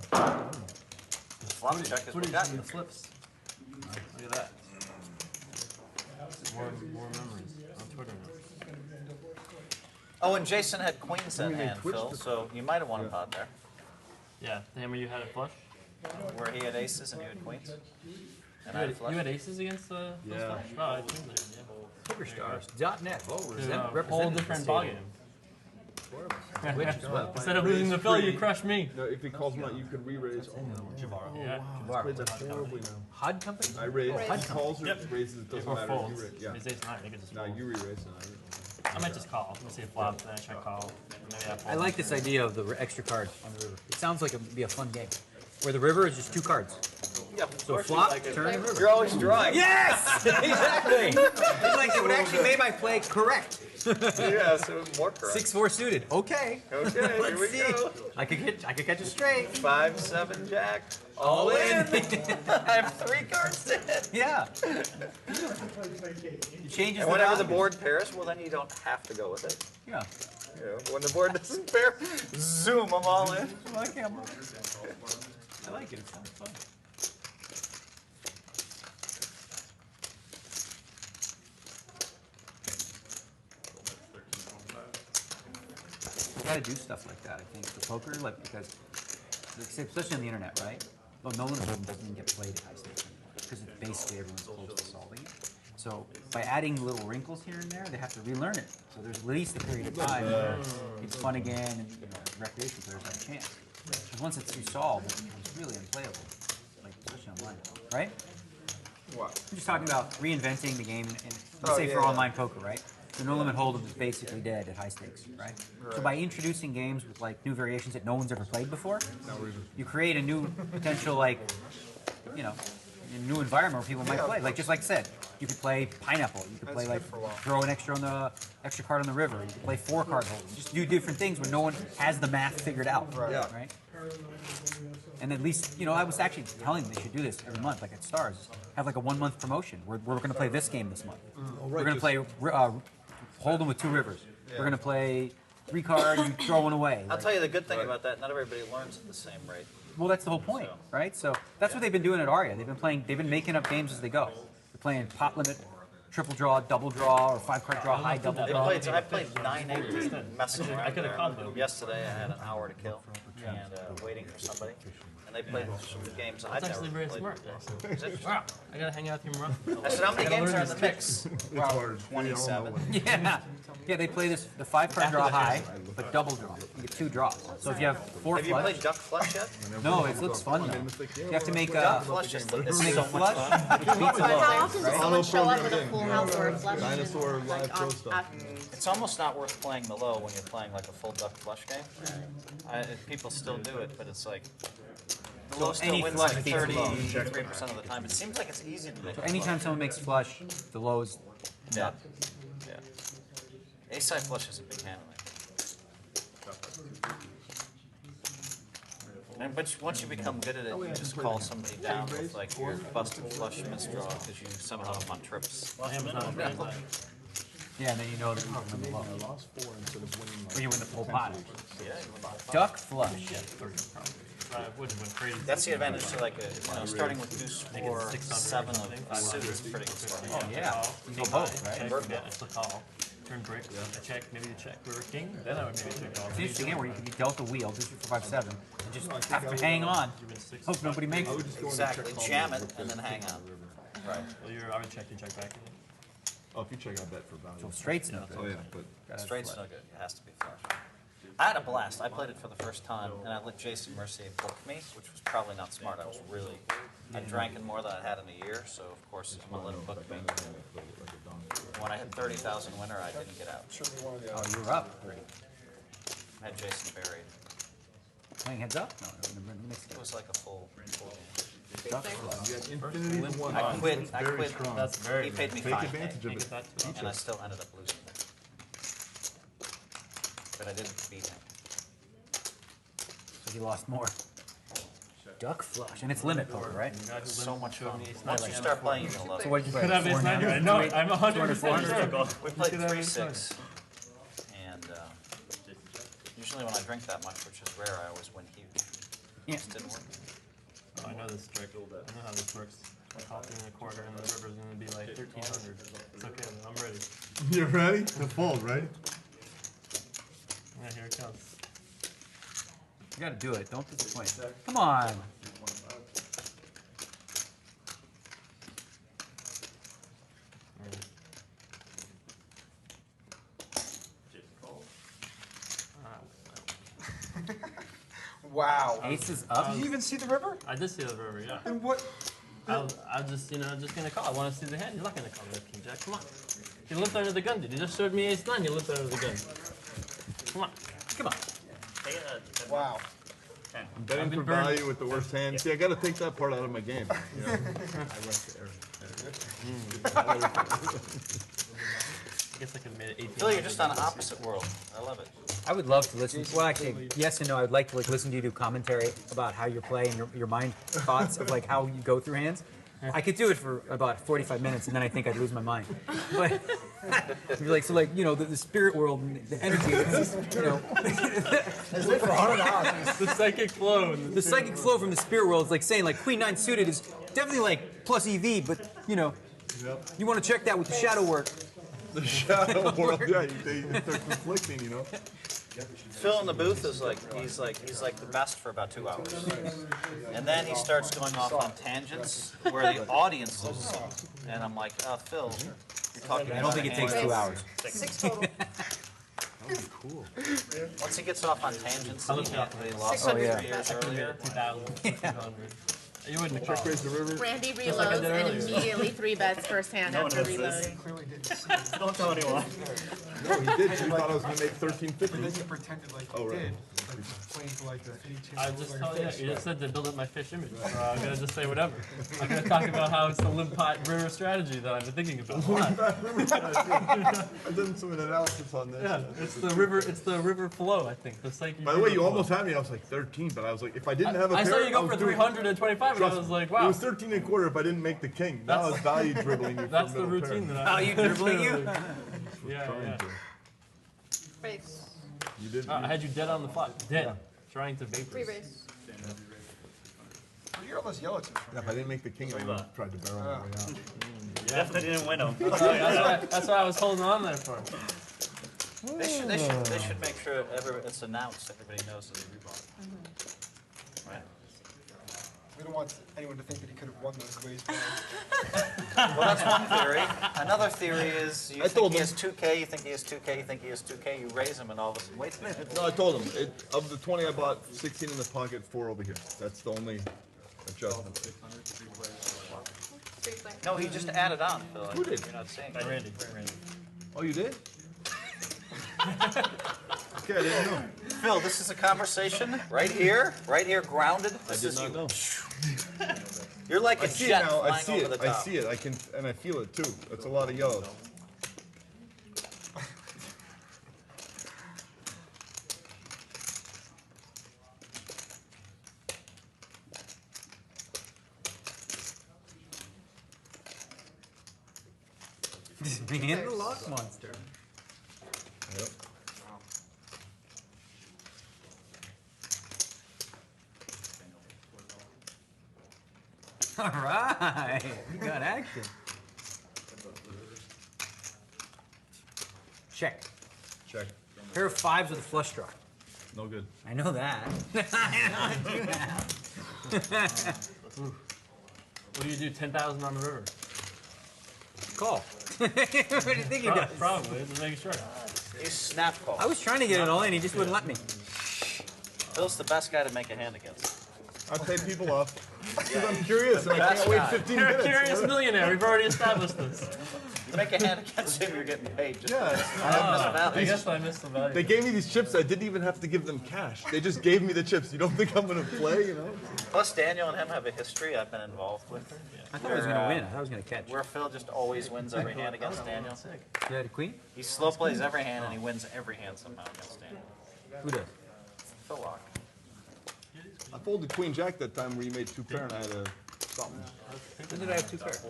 [SPEAKER 7] Flop check is
[SPEAKER 3] What
[SPEAKER 7] what
[SPEAKER 3] are
[SPEAKER 7] got
[SPEAKER 3] you
[SPEAKER 7] you.
[SPEAKER 3] the flips?
[SPEAKER 7] Look at that.
[SPEAKER 3] More memories on Twitter now.
[SPEAKER 7] Oh, and Jason had queens
[SPEAKER 2] I
[SPEAKER 7] in
[SPEAKER 2] mean, they
[SPEAKER 7] hand,
[SPEAKER 2] twitched
[SPEAKER 7] Phil,
[SPEAKER 2] it.
[SPEAKER 7] so you might have won a pot there.
[SPEAKER 3] Yeah, the hammer you had it flush.
[SPEAKER 7] Where he had aces and you had queens. And
[SPEAKER 3] You
[SPEAKER 7] I had flush.
[SPEAKER 3] had aces against the
[SPEAKER 2] Yeah.
[SPEAKER 3] flush. Oh, I tuned there. Yeah.
[SPEAKER 6] PokerStars.net.
[SPEAKER 3] A whole different ballgame.
[SPEAKER 6] Twitch as well.
[SPEAKER 3] Instead of losing the fill, you crush me.
[SPEAKER 2] No, if he calls him out, you could re-raise. Oh,
[SPEAKER 3] Yeah.
[SPEAKER 2] played that horribly now.
[SPEAKER 6] HUD company?
[SPEAKER 2] I raise, he calls or raises, it doesn't
[SPEAKER 3] Or
[SPEAKER 2] matter,
[SPEAKER 3] folds.
[SPEAKER 2] you raise, yeah.
[SPEAKER 3] It's ace nine, I think it's just
[SPEAKER 2] No,
[SPEAKER 3] fold.
[SPEAKER 2] you re-raise and I re-raise.
[SPEAKER 3] I might just call. Let's see a flop, then I check call. Maybe I fold.
[SPEAKER 6] I like this idea of the extra card on the river. It sounds like it'd be a fun game. Where the river is just 2 cards.
[SPEAKER 7] Yeah, of
[SPEAKER 6] So
[SPEAKER 7] course you
[SPEAKER 6] flop,
[SPEAKER 7] like it.
[SPEAKER 6] turn, and river.
[SPEAKER 7] You're always drawing.
[SPEAKER 6] Yes! Exactly! It's like it would actually make my play correct.
[SPEAKER 7] Yeah, so more correct.
[SPEAKER 6] 6-4 suited. Okay.
[SPEAKER 7] Okay, here
[SPEAKER 6] Let's
[SPEAKER 7] we
[SPEAKER 6] see.
[SPEAKER 7] go.
[SPEAKER 6] I could catch a straight.
[SPEAKER 7] 5-7 jack.
[SPEAKER 6] All in.
[SPEAKER 7] I have 3 cards to hit.
[SPEAKER 6] Yeah. It changes
[SPEAKER 7] And whenever the
[SPEAKER 6] value.
[SPEAKER 7] board pairs, well then you don't have to go with it.
[SPEAKER 6] Yeah.
[SPEAKER 7] You know, when the board doesn't pair, zoom them all in.
[SPEAKER 6] I like it. I like it. It sounds fun. You gotta do stuff like that, I think, for poker, like, because, especially on the internet, right? Well, Nolan Holdem doesn't even get played at high stakes anymore, because it's basically everyone's close to solving it. So, by adding little wrinkles here and there, they have to relearn it. So there's at least a period of time where it's fun again, and recreation players have a chance. Because once it's solved, it becomes really unplayable, like, especially online, right?
[SPEAKER 5] What?
[SPEAKER 6] I'm just talking about reinventing the game, and let's say for online poker, right? So No Limit Hold'em is basically dead at high stakes, right? So by introducing games with like new variations that no one's ever played before, you create a new potential, like, you know, a new environment where people might play. Like just like I said, you could play Pineapple. You could play like throw an extra card on the river. You could play 4-card Hold'em. Just do different things when no one has the math figured out, right? And at least, you know, I was actually telling them they should do this every month, like at Stars. Have like a 1-month promotion. We're going to play this game this month. We're going to play Hold'em with 2 rivers. We're going to play 3-card, you throw one away.
[SPEAKER 7] I'll tell you the good thing about that, not everybody learns at the same rate.
[SPEAKER 6] Well, that's the whole point, right? So that's what they've been doing at Aria. They've been making up games as they go. They're playing pot limit, triple draw, double draw, or 5-card draw, high double draw.
[SPEAKER 7] I played 9-8 messing around there. Yesterday I had an hour to kill and waiting for somebody. And they played some games that I'd
[SPEAKER 3] That's
[SPEAKER 7] never
[SPEAKER 3] actually very
[SPEAKER 7] played
[SPEAKER 3] smart.
[SPEAKER 7] before.
[SPEAKER 3] Wow, I gotta hang out with you more.
[SPEAKER 7] I said, how many games are in the mix?
[SPEAKER 8] Wow.
[SPEAKER 7] 27.
[SPEAKER 6] Yeah, they play this the 5-card draw high, but double draw. You get 2 draws. So if you have 4
[SPEAKER 7] Have you
[SPEAKER 6] flush,
[SPEAKER 7] played Duck Flush yet?
[SPEAKER 6] no, it looks fun though. You have to make
[SPEAKER 7] Duck Flush is
[SPEAKER 6] make
[SPEAKER 7] so
[SPEAKER 6] a
[SPEAKER 7] much
[SPEAKER 6] flush,
[SPEAKER 7] fun.
[SPEAKER 6] which beats a
[SPEAKER 4] How
[SPEAKER 6] low.
[SPEAKER 4] often does someone show up with a full house or a flush?
[SPEAKER 2] Dinosaur
[SPEAKER 4] and,
[SPEAKER 2] live
[SPEAKER 4] like,
[SPEAKER 2] pro
[SPEAKER 4] on-
[SPEAKER 2] stuff.
[SPEAKER 7] It's almost not worth playing the low when you're playing like a full Duck Flush game. People still do it, but it's like the low still
[SPEAKER 6] any
[SPEAKER 7] wins
[SPEAKER 6] flush
[SPEAKER 7] like
[SPEAKER 6] beats the low.
[SPEAKER 7] 33% of the time. It seems like it's easy to make.
[SPEAKER 6] So anytime someone makes flush, the low is
[SPEAKER 7] Yeah. Yeah. Ace-side flush is a big hand in there. But once you become good at it, you just call somebody down with like your busted flush misdraw because you somehow am on trips.
[SPEAKER 3] Well, Ham's not very good.
[SPEAKER 6] yeah, and then you know that you can win the low.
[SPEAKER 2] I lost 4 instead of winning like
[SPEAKER 6] Or you win the full pot.
[SPEAKER 7] Yeah, you win by 5.
[SPEAKER 6] Duck flush.
[SPEAKER 3] I wouldn't have went crazy.
[SPEAKER 7] That's the advantage to like starting with deuce 4, 7 of suit is pretty good starting.
[SPEAKER 6] Oh yeah, you go both, right?
[SPEAKER 3] Check, yeah, it's a call. Turn break, a check, maybe a check, river king, then I would maybe check off.
[SPEAKER 6] It's an interesting game where you can be dealt a wheel, just for 5-7, and just have to hang on. Hope nobody makes it.
[SPEAKER 7] Exactly, jam it and then hang on. Right.
[SPEAKER 3] Well, I would check, you check back.
[SPEAKER 2] Oh, if you check, I bet for value.
[SPEAKER 6] So straight's no good.
[SPEAKER 2] Oh yeah, but
[SPEAKER 7] Straight's no good, it has to be flush. I had a blast, I played it for the first time, and I let Jason Mercier book me, which was probably not smart, I drank it more than I had in a year, so of course I'm gonna let him book me. When I hit 30,000 winner, I didn't get out.
[SPEAKER 6] Oh, you were up.
[SPEAKER 7] I had Jason buried.
[SPEAKER 6] Playing heads up? No, in the mixed
[SPEAKER 7] It was like a full game.
[SPEAKER 6] duck flush.
[SPEAKER 2] you had infinity to 1.
[SPEAKER 7] I quit,
[SPEAKER 2] Very strong.
[SPEAKER 3] That's very
[SPEAKER 7] he paid me
[SPEAKER 2] Take
[SPEAKER 7] 5K,
[SPEAKER 2] advantage of it.
[SPEAKER 7] and I still ended up losing. But I didn't beat him.
[SPEAKER 6] So he lost more. Duck flush, and it's limit poker, right?
[SPEAKER 7] So much fun. Once you start playing, you'll love
[SPEAKER 6] So
[SPEAKER 7] it.
[SPEAKER 6] what did you play?
[SPEAKER 3] Could have been 900. No, I'm 100% sure.
[SPEAKER 7] We played 3-6, and usually when I drink that much, which is rare, I always win huge.
[SPEAKER 6] Yeah.
[SPEAKER 7] Just didn't work.
[SPEAKER 3] Oh, I know this trick. I know how this works. Like hopping in a quarter and the river's gonna be like 1,300. It's okay, I'm ready.
[SPEAKER 8] You're ready to fold, right?
[SPEAKER 3] Yeah, here it comes.
[SPEAKER 6] You gotta do it, don't disappoint. Come on.
[SPEAKER 5] Wow.
[SPEAKER 6] Ace is up.
[SPEAKER 5] Did you even see the river?
[SPEAKER 3] I did see the river, yeah.
[SPEAKER 5] And what?
[SPEAKER 3] I'll just, just gonna call. I want to see the hand. You're not gonna call that King Jack. Come on. You limped under the gun, dude. You just showed me Ace-9. You limped under the gun. Come on. Come on.
[SPEAKER 11] Hey,
[SPEAKER 5] Wow.
[SPEAKER 1] 10.
[SPEAKER 2] I'm betting for value with the worst hand. See, I got to take that part out of my game. You know? I went to Eric.
[SPEAKER 3] I guess I could have made it 18.
[SPEAKER 7] Phil, you're just on an opposite world. I love it.
[SPEAKER 6] I would love to listen. Well, actually, yes and no. I would like to like listen to you do commentary about how you play and your mind thoughts of like how you go through hands. I could do it for about 45 minutes, and then I think I'd lose my mind. But you're like, so like, you know, the spirit world and the energy, it's just, you know.
[SPEAKER 9] Let's wait for 100 hours.
[SPEAKER 3] The psychic flow.
[SPEAKER 6] The psychic flow from the spirit world is like saying like Queen 9 suited is definitely like plus EV, but you know, you want to check that with the shadow work.
[SPEAKER 2] The shadow world, yeah, they start conflicting, you know.
[SPEAKER 7] Phil in the booth is like he's like the best for about 2 hours, and then he starts going off on tangents where the audience loses him. And I'm like, Phil, you're talking.
[SPEAKER 6] I don't think it takes 2 hours.
[SPEAKER 4] 6 total.
[SPEAKER 2] That would be cool.
[SPEAKER 7] Once he gets off on tangents,
[SPEAKER 3] I looked it up.
[SPEAKER 7] they lost
[SPEAKER 4] 600
[SPEAKER 7] 3 years earlier.
[SPEAKER 3] 2,000. You wouldn't have
[SPEAKER 2] Check raise the river.
[SPEAKER 4] Randy
[SPEAKER 3] Just like I
[SPEAKER 4] reloads
[SPEAKER 3] did
[SPEAKER 4] and
[SPEAKER 3] earlier.
[SPEAKER 4] immediately 3 bets first hand after reloading.
[SPEAKER 8] Clearly didn't.
[SPEAKER 11] Don't tell anyone.
[SPEAKER 2] No, he did. He thought I was going to make 1350.
[SPEAKER 8] But then you pretended like you
[SPEAKER 2] right.
[SPEAKER 8] did. Like playing for like the any chance.
[SPEAKER 3] I just told you, you just said to build up my fish image, so I'm gonna just say whatever. I'm gonna talk about how it's the Limpot river strategy that I've been thinking about a lot.
[SPEAKER 2] I've done some analysis on this.
[SPEAKER 3] Yeah, it's the river flow, I think. The psychic.
[SPEAKER 2] By the way,
[SPEAKER 3] river
[SPEAKER 2] you
[SPEAKER 3] flow.
[SPEAKER 2] almost had me. I was like 13, but I was like, if I didn't have a
[SPEAKER 3] I
[SPEAKER 2] pair,
[SPEAKER 3] saw you go
[SPEAKER 2] was
[SPEAKER 3] for
[SPEAKER 2] doing-
[SPEAKER 3] 325, and I
[SPEAKER 2] Trust
[SPEAKER 3] was
[SPEAKER 2] me.
[SPEAKER 3] like,
[SPEAKER 2] It
[SPEAKER 3] wow.
[SPEAKER 2] was 13 and a quarter if I didn't make the king. Now it's value dribbling you.
[SPEAKER 3] That's
[SPEAKER 2] for
[SPEAKER 3] the
[SPEAKER 2] middle
[SPEAKER 3] routine
[SPEAKER 2] pair.
[SPEAKER 3] that I.
[SPEAKER 6] Value dribbling you?
[SPEAKER 3] Yeah, yeah.
[SPEAKER 13] Raise.
[SPEAKER 2] You did.
[SPEAKER 3] I had you dead on the flop. Dead. Trying to vapor.
[SPEAKER 13] Free raise.
[SPEAKER 5] Where do you get all those yellow tips from?
[SPEAKER 2] Yeah, if I didn't make the king, I would have tried to barrel my way out.
[SPEAKER 11] Definitely didn't win them.
[SPEAKER 3] That's why I was holding on there for.
[SPEAKER 7] They should make sure it's announced. Everybody knows that they rebought. Right.
[SPEAKER 5] We don't want anyone to think that he could have won those ways.
[SPEAKER 7] Well, that's one theory. Another theory is you
[SPEAKER 2] I
[SPEAKER 7] think
[SPEAKER 2] told
[SPEAKER 7] he
[SPEAKER 2] him.
[SPEAKER 7] has 2K, you think he has 2K, you think he has 2K, you raise him, and all of a sudden, wait a minute.
[SPEAKER 2] No, I told him. Of the 20 I bought, 16 in the pocket, 4 over here. That's the only adjustment.
[SPEAKER 7] No, he just added on, Phil.
[SPEAKER 2] Who did?
[SPEAKER 7] You're not saying
[SPEAKER 3] Randy.
[SPEAKER 2] Oh, you did? Okay, I didn't know.
[SPEAKER 7] Phil, this is a conversation right here, grounded.
[SPEAKER 2] I did not know.
[SPEAKER 7] You're like
[SPEAKER 2] I
[SPEAKER 7] a
[SPEAKER 2] see it
[SPEAKER 7] jet
[SPEAKER 2] now. I
[SPEAKER 7] flying
[SPEAKER 2] see
[SPEAKER 7] over
[SPEAKER 2] it.
[SPEAKER 7] the
[SPEAKER 2] I
[SPEAKER 7] top.
[SPEAKER 2] see it. I can, and I feel it too. That's a lot of yellows.
[SPEAKER 6] Man, the lock monster.
[SPEAKER 2] Yep.
[SPEAKER 6] All right, we got action. Check.
[SPEAKER 2] Check.
[SPEAKER 6] Pair of 5s with a flush draw.
[SPEAKER 2] No good.
[SPEAKER 6] I know that. I know you have.
[SPEAKER 3] What do you do? 10,000 on the river.
[SPEAKER 6] Call. What do you think he does?
[SPEAKER 3] Probably. Just making sure.
[SPEAKER 7] He's snap call.
[SPEAKER 6] I was trying to get it all in, he just wouldn't let me.
[SPEAKER 7] Phil's the best guy to make a hand against.
[SPEAKER 2] I pay people off because I'm curious and I can't wait 15
[SPEAKER 3] You're a
[SPEAKER 2] minutes.
[SPEAKER 3] curious millionaire. We've already established this.
[SPEAKER 7] You make a hand against him, you're getting paid. Just
[SPEAKER 2] Yeah.
[SPEAKER 3] I guess I missed the value.
[SPEAKER 2] They gave me these chips. I didn't even have to give them cash. They just gave me the chips. You don't think I'm gonna play? You know?
[SPEAKER 7] Plus, Daniel and him have a history I've been involved with.
[SPEAKER 6] I thought I was going to win. I thought I was going to catch.
[SPEAKER 7] Where Phil just always wins every hand against Daniel.
[SPEAKER 6] You had a queen?
[SPEAKER 7] He slow plays every hand and he wins every hand somehow against Daniel.
[SPEAKER 6] Who does?
[SPEAKER 7] Phil Laak.
[SPEAKER 2] I folded Queen Jack that time where you made 2 pair and I had a something.
[SPEAKER 6] When did I have 2 pairs?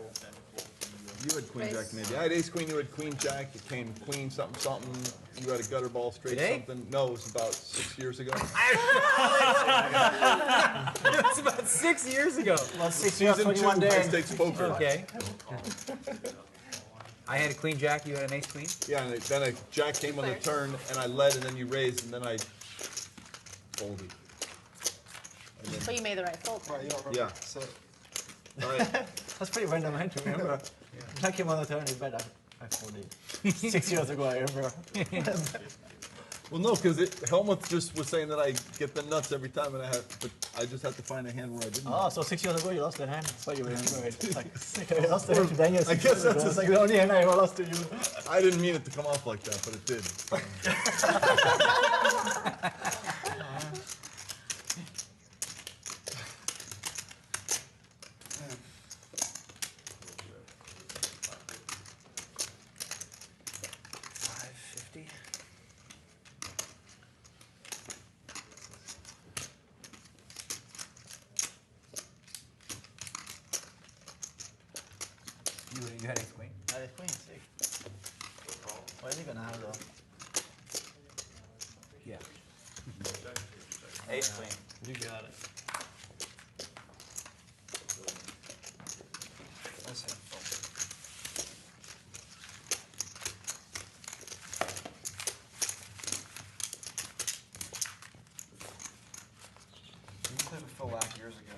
[SPEAKER 2] You had Queen Jack maybe. I had Ace Queen. You had Queen Jack. It came Queen something something. You had a gutter ball straight
[SPEAKER 6] Today?
[SPEAKER 2] something. No, it was about 6 years ago.
[SPEAKER 6] It was about 6 years ago.
[SPEAKER 9] Well, 6 years,
[SPEAKER 2] Season 2
[SPEAKER 9] 21
[SPEAKER 2] high
[SPEAKER 9] days.
[SPEAKER 2] stakes poker.
[SPEAKER 6] Okay. I had a queen jack, you had an ace queen?
[SPEAKER 2] Yeah, and then a Jack came on the turn and I led and then you raised and then I folded.
[SPEAKER 4] So you made the right fold.
[SPEAKER 5] Right, you don't remember.
[SPEAKER 2] Yeah.
[SPEAKER 5] So,
[SPEAKER 2] All right.
[SPEAKER 9] That's pretty fundamental, remember? Jack came on the turn, he bet I folded. 6 years ago, I remember.
[SPEAKER 2] Well, no, because Hellmuth just was saying that I get the nuts every time, and but I just had to find a hand where I didn't.
[SPEAKER 9] Oh, so 6 years ago you lost that hand. That's why you remember it. It's like, you lost the hand to Daniel.
[SPEAKER 2] I guess that's
[SPEAKER 9] it's like the only hand I ever lost to you.
[SPEAKER 2] I didn't mean it to come off like that, but it did.
[SPEAKER 6] You had ace queen.
[SPEAKER 9] I had queen, sick. What are you gonna have though?
[SPEAKER 6] Yeah.
[SPEAKER 15] Ace queen.
[SPEAKER 3] You got it.
[SPEAKER 5] Nice hand. We played with Phil Laak years ago.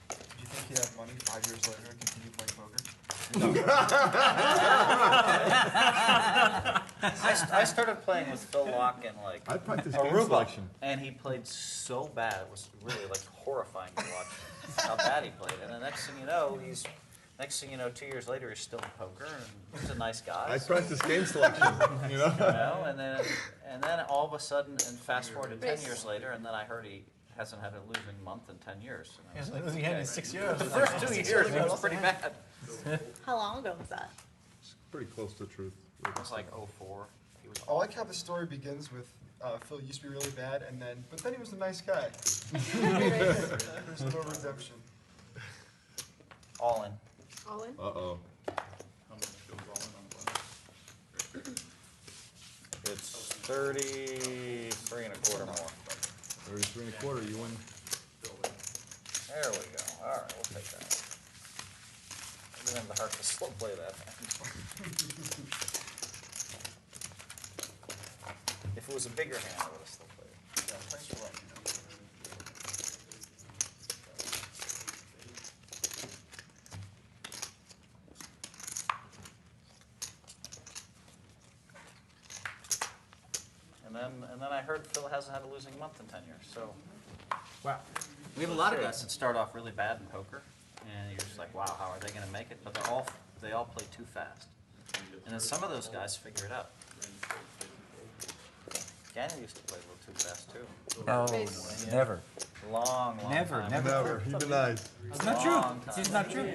[SPEAKER 5] Do you think he'd have money 5 years later and continue playing poker?
[SPEAKER 7] I started playing with Phil Laak in like
[SPEAKER 2] I practiced game
[SPEAKER 7] Aruba,
[SPEAKER 2] selection.
[SPEAKER 7] and he played so bad. It was really like horrifying to watch how bad he played. And the next thing you know, 2 years later, he's still in poker, and he's a nice guy.
[SPEAKER 2] I practiced game selection, you know?
[SPEAKER 7] And then all of a sudden, and fast forward to 10 years later, and then I heard he hasn't had a losing month in 10 years.
[SPEAKER 9] He hasn't had a losing hand in 6 years.
[SPEAKER 7] The first 2 years, it was pretty bad.
[SPEAKER 4] How long ago was that?
[SPEAKER 2] It's pretty close to the truth.
[SPEAKER 7] It was like 04. He was
[SPEAKER 5] I like how the story begins with Phil used to be really bad, but then he was a nice guy. There's no redemption.
[SPEAKER 7] all in.
[SPEAKER 4] All in?
[SPEAKER 2] Uh-oh.
[SPEAKER 1] How much goes all in on one?
[SPEAKER 7] It's 33 and a quarter more.
[SPEAKER 2] 33 and a quarter, you win.
[SPEAKER 7] There we go. All right, we'll take that. I didn't have the heart to slow play that. If it was a bigger hand, I would have still played it.
[SPEAKER 5] Yeah, thanks for letting me know.
[SPEAKER 7] And then I heard Phil hasn't had a losing month in 10 years. So
[SPEAKER 6] Wow.
[SPEAKER 7] we have a lot of guys that start off really bad in poker, and you're just like, wow, how are they going to make it? But they all play too fast. And then some of those guys figure it out. Daniel used to play a little too fast too.
[SPEAKER 6] Oh, never.
[SPEAKER 7] Long
[SPEAKER 6] Never,
[SPEAKER 7] time.
[SPEAKER 6] never.
[SPEAKER 2] Never, he denies.
[SPEAKER 6] It's not true. It's just not true.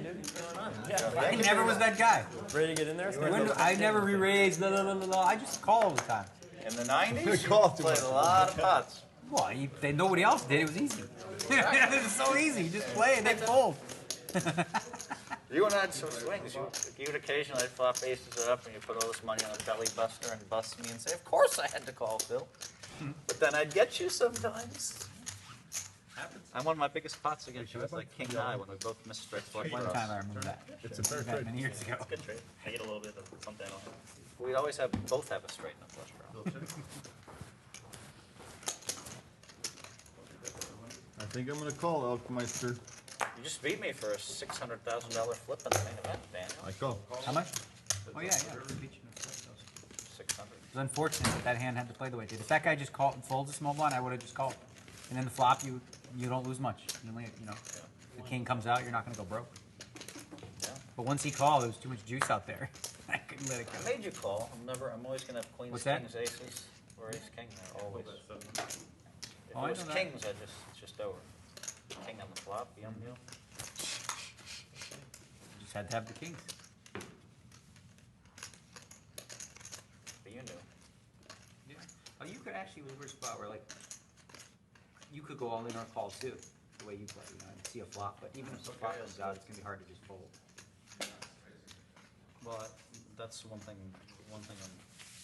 [SPEAKER 6] I never was that guy.
[SPEAKER 3] Ready to get in there?
[SPEAKER 6] I never re-raised, no. I just call all the time.
[SPEAKER 7] In the 90s,
[SPEAKER 2] Call
[SPEAKER 7] you
[SPEAKER 2] too
[SPEAKER 7] played
[SPEAKER 2] much.
[SPEAKER 7] a lot of pots.
[SPEAKER 6] Well, nobody else did. It was easy. It was so easy. You just play and they fold.
[SPEAKER 7] You and I had some swings. You'd occasionally flop aces up and you put all this money on a belly buster and bust me and say, of course I had to call Phil. But then I'd get you sometimes. I won my biggest pots against you. It was like king high when we both missed straight flush
[SPEAKER 6] One
[SPEAKER 7] draws.
[SPEAKER 6] time I remember that.
[SPEAKER 2] It's a fair
[SPEAKER 6] That
[SPEAKER 2] trade.
[SPEAKER 6] many years ago.
[SPEAKER 11] Good trade. I get a little bit of something on it.
[SPEAKER 7] We'd always both have a straight and a flush draw.
[SPEAKER 2] I think I'm gonna call ElkMeister.
[SPEAKER 7] You just beat me for a $600,000 flip in the main event, Daniel.
[SPEAKER 2] I call.
[SPEAKER 6] How much? Oh, yeah.
[SPEAKER 7] 600.
[SPEAKER 6] It was unfortunate that hand had to play the way it did. If that guy just folds a small blind, I would have just called. And then the flop, you don't lose much. You only, the king comes out, you're not going to go broke.
[SPEAKER 7] Yeah.
[SPEAKER 6] But once he called, there was too much juice out there. I couldn't let it
[SPEAKER 7] I
[SPEAKER 6] go.
[SPEAKER 7] made you call. I'm always going to have queens,
[SPEAKER 6] What's that?
[SPEAKER 7] kings, aces, or ace, king there, always. If
[SPEAKER 6] Oh, I
[SPEAKER 7] it was
[SPEAKER 6] know that.
[SPEAKER 7] kings, it's just over. King on the flop, yum deal.
[SPEAKER 6] Just had to have the kings.
[SPEAKER 7] But you knew.
[SPEAKER 6] Oh, you could actually, we were a spot where, you could go all in or call too, the way you play, and see a flop. But even if the flop comes out, it's going to be hard to just fold.
[SPEAKER 7] Well, that's one thing I'm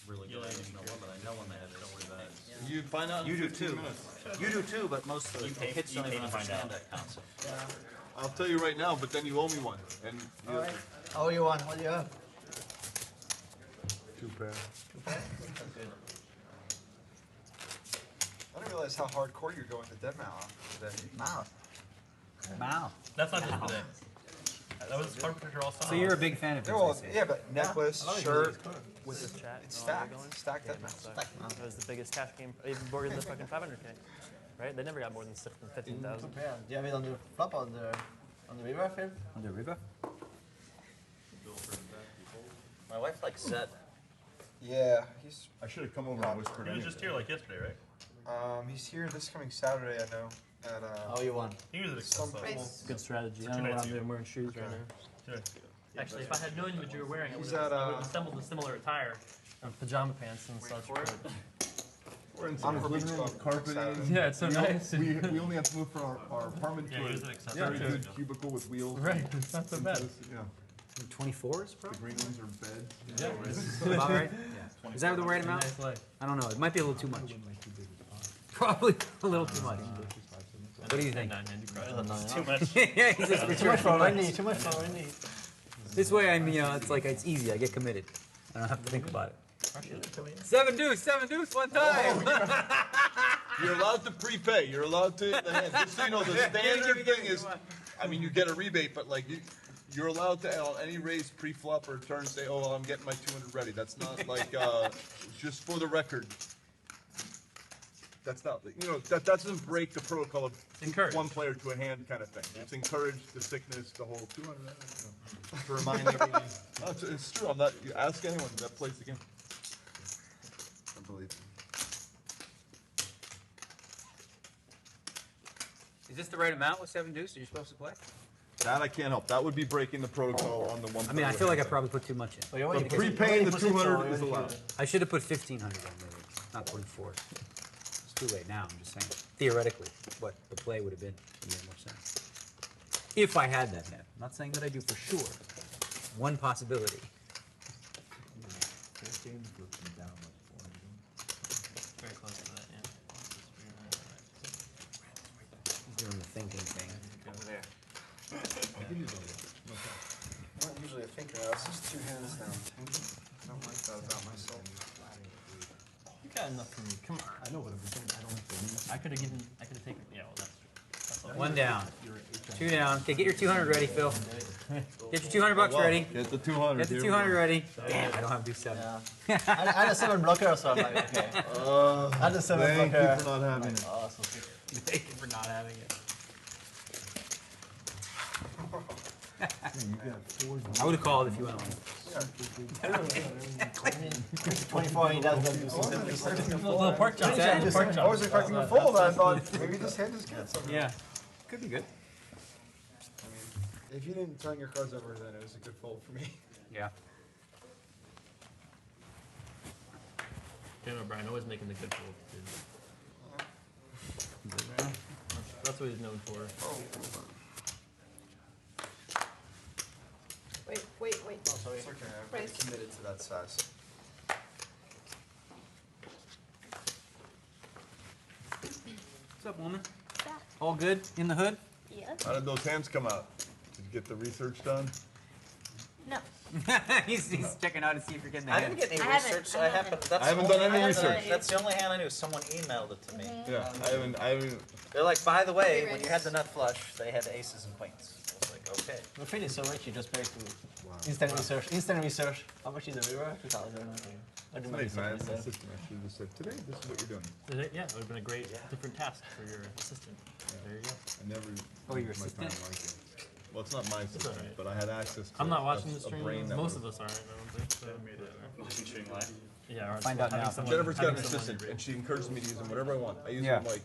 [SPEAKER 7] really good at. But I know when they have it.
[SPEAKER 2] You find out in
[SPEAKER 7] You do
[SPEAKER 2] 15
[SPEAKER 7] too.
[SPEAKER 2] minutes.
[SPEAKER 7] You do too, but most of the hits don't even
[SPEAKER 11] find
[SPEAKER 7] understand
[SPEAKER 11] out.
[SPEAKER 7] that concept.
[SPEAKER 2] I'll tell you right now, but then you owe me one. And you have
[SPEAKER 9] Oh, you won. What do you have?
[SPEAKER 2] 2 pair.
[SPEAKER 5] I didn't realize how hardcore you're going to dead mount today.
[SPEAKER 6] Wow.
[SPEAKER 10] That's not just today. That was card protector all summer.
[SPEAKER 6] So you're a big fan of it.
[SPEAKER 5] Well, yeah, but necklace, shirt,
[SPEAKER 3] With this chat,
[SPEAKER 5] it's
[SPEAKER 3] you know,
[SPEAKER 5] stacked.
[SPEAKER 3] going?
[SPEAKER 5] Stacked dead mount.
[SPEAKER 3] That was the biggest cash game, even bigger than the fucking 500K. Right? They never got more than 15,000.
[SPEAKER 9] Do you have it on the flop or on the river field?
[SPEAKER 6] On the river?
[SPEAKER 7] My wife likes Zed.
[SPEAKER 5] Yeah,
[SPEAKER 2] I should have come over and whispered
[SPEAKER 10] He was
[SPEAKER 2] anyway.
[SPEAKER 10] just here like yesterday, right?
[SPEAKER 5] he's here this coming Saturday, I know. At
[SPEAKER 9] Oh, you won.
[SPEAKER 10] He was at
[SPEAKER 5] some
[SPEAKER 3] Good strategy.
[SPEAKER 10] For
[SPEAKER 3] I don't know
[SPEAKER 10] 2
[SPEAKER 3] what
[SPEAKER 10] nights
[SPEAKER 3] I'm
[SPEAKER 10] ago.
[SPEAKER 3] doing wearing shoes right now. Actually, if I had known what you were wearing, I would
[SPEAKER 5] He's
[SPEAKER 3] have
[SPEAKER 5] at,
[SPEAKER 3] assembled a similar attire of pajama pants and such.
[SPEAKER 5] for it.
[SPEAKER 2] We're in
[SPEAKER 5] I'm
[SPEAKER 2] his
[SPEAKER 5] for
[SPEAKER 2] living
[SPEAKER 5] beach
[SPEAKER 2] room
[SPEAKER 5] club
[SPEAKER 2] with carpeting.
[SPEAKER 5] Saturday.
[SPEAKER 3] Yeah, it's so nice.
[SPEAKER 2] We only have to move from our apartment
[SPEAKER 10] Yeah,
[SPEAKER 2] to
[SPEAKER 10] he was
[SPEAKER 2] a
[SPEAKER 10] at Accessory
[SPEAKER 2] very
[SPEAKER 10] Building.
[SPEAKER 2] good cubicle with wheels.
[SPEAKER 3] Right, it's not so bad.
[SPEAKER 2] Yeah.
[SPEAKER 16] 24s,
[SPEAKER 2] The
[SPEAKER 16] probably?
[SPEAKER 2] green ones are bed.
[SPEAKER 16] Yeah. About right? Yeah. Is that the right amount?
[SPEAKER 3] Nice life.
[SPEAKER 16] I don't know. It might be a little too much. Probably a little too much. What do you think?
[SPEAKER 11] Too much.
[SPEAKER 16] Yeah, he's just
[SPEAKER 9] Too much for Wendy. Too much for Wendy.
[SPEAKER 16] This way, I'm, it's like, it's easy. I get committed. I don't have to think about it. 7 deuce, one time.
[SPEAKER 2] You're allowed to prepay. You're allowed to. Just so you know, the standard thing is, I mean, you get a rebate, but like you're allowed to on any raise pre-flop or turn say, oh, well, I'm getting my 200 ready. That's not like just for the record. That's not that doesn't break the protocol of one player to a hand kind of thing. It's encouraged the sickness, the whole 200 to remind everyone. No, it's true. I'm not. You ask anyone that plays the game. I believe.
[SPEAKER 16] Is this the right amount with 7 deuce? Are you supposed to play?
[SPEAKER 2] That I can't help. That would be breaking the protocol on the one.
[SPEAKER 16] I mean, I feel like I probably put too much in.
[SPEAKER 2] But prepaying the 200 is allowed.
[SPEAKER 16] I should have put 1,500 on maybe, not 24. It's too late now, I'm just saying. Theoretically, what the play would have been would make more sense. If I had that hand. I'm not saying that I do for sure. One possibility.
[SPEAKER 3] Very close to that, yeah.
[SPEAKER 16] Doing the thinking thing.
[SPEAKER 5] Over there. I'm not usually a thinker. I was just 2 hands down. I don't like that about myself.
[SPEAKER 3] You got enough for me. Come on. I know what I'm saying. I don't like to lose. I could have taken. Yeah, well, that's true. That's all.
[SPEAKER 16] 1 down. 2 down. Okay, get your 200 ready, Phil. Get your 200 bucks ready.
[SPEAKER 2] Get the 200.
[SPEAKER 16] Get the 200 ready. Damn, I don't have to do 7.
[SPEAKER 9] I had a 7 blocker, so I'm like, okay. I had a 7
[SPEAKER 2] Thank
[SPEAKER 9] blocker.
[SPEAKER 2] you for not having it.
[SPEAKER 9] Oh, so good.
[SPEAKER 16] Thank you for not having it. I would have called if you went on.
[SPEAKER 9] 24, he does do something.
[SPEAKER 3] Little pork chop.
[SPEAKER 5] I was expecting a fold. I thought maybe this hand is good.
[SPEAKER 16] Yeah, could be good.
[SPEAKER 5] If you didn't turn your cards over, then it was a good fold for me.
[SPEAKER 16] Yeah.
[SPEAKER 3] Jaime O'Brien always making the good fold. That's what he's known for.
[SPEAKER 4] Wait.
[SPEAKER 5] Oh, sorry. It's okay. I've been committed to that size.
[SPEAKER 16] What's up, woman? All good in the hood?
[SPEAKER 4] Yes.
[SPEAKER 2] How did those hands come out? Did you get the research done?
[SPEAKER 4] No.
[SPEAKER 16] he's checking out to see if you're getting the
[SPEAKER 7] I
[SPEAKER 16] hand.
[SPEAKER 7] didn't get any
[SPEAKER 4] I haven't-
[SPEAKER 7] research.
[SPEAKER 4] I
[SPEAKER 7] I haven't. That's
[SPEAKER 2] I haven't
[SPEAKER 7] the
[SPEAKER 2] done
[SPEAKER 7] only
[SPEAKER 2] any
[SPEAKER 7] hand that I-
[SPEAKER 2] research.
[SPEAKER 7] That's the only hand I knew. Someone emailed it to me.
[SPEAKER 2] Yeah, I haven't.
[SPEAKER 7] They're like, by the way, when you had the nut flush, they had aces and queens. I was like, okay.
[SPEAKER 9] We're feeling so rich, you just pay to instant research. Instant research. How much is the river? 2,000. I do my
[SPEAKER 2] Nice, man.
[SPEAKER 9] research
[SPEAKER 2] My
[SPEAKER 9] myself.
[SPEAKER 2] assistant actually just said, today, this is what you're doing.
[SPEAKER 3] Yeah, it would have been a great different task for your assistant. There you go.
[SPEAKER 2] I never
[SPEAKER 16] Oh, your
[SPEAKER 2] used my time
[SPEAKER 16] assistant?
[SPEAKER 2] like it. Well, it's not my assistant,
[SPEAKER 3] alright.
[SPEAKER 2] but I had access to
[SPEAKER 3] I'm not watching
[SPEAKER 2] a
[SPEAKER 3] the stream.
[SPEAKER 2] brain that
[SPEAKER 3] Most
[SPEAKER 2] was-
[SPEAKER 3] of us aren't, I don't think. So.
[SPEAKER 11] Featuring live.
[SPEAKER 3] Yeah, or
[SPEAKER 16] Find out
[SPEAKER 3] having
[SPEAKER 16] now.
[SPEAKER 3] someone-
[SPEAKER 2] Jennifer's got an
[SPEAKER 3] having someone
[SPEAKER 2] assistant,
[SPEAKER 3] read.
[SPEAKER 2] and she encourages me to use them whatever I want. I use
[SPEAKER 16] Yeah.
[SPEAKER 2] them like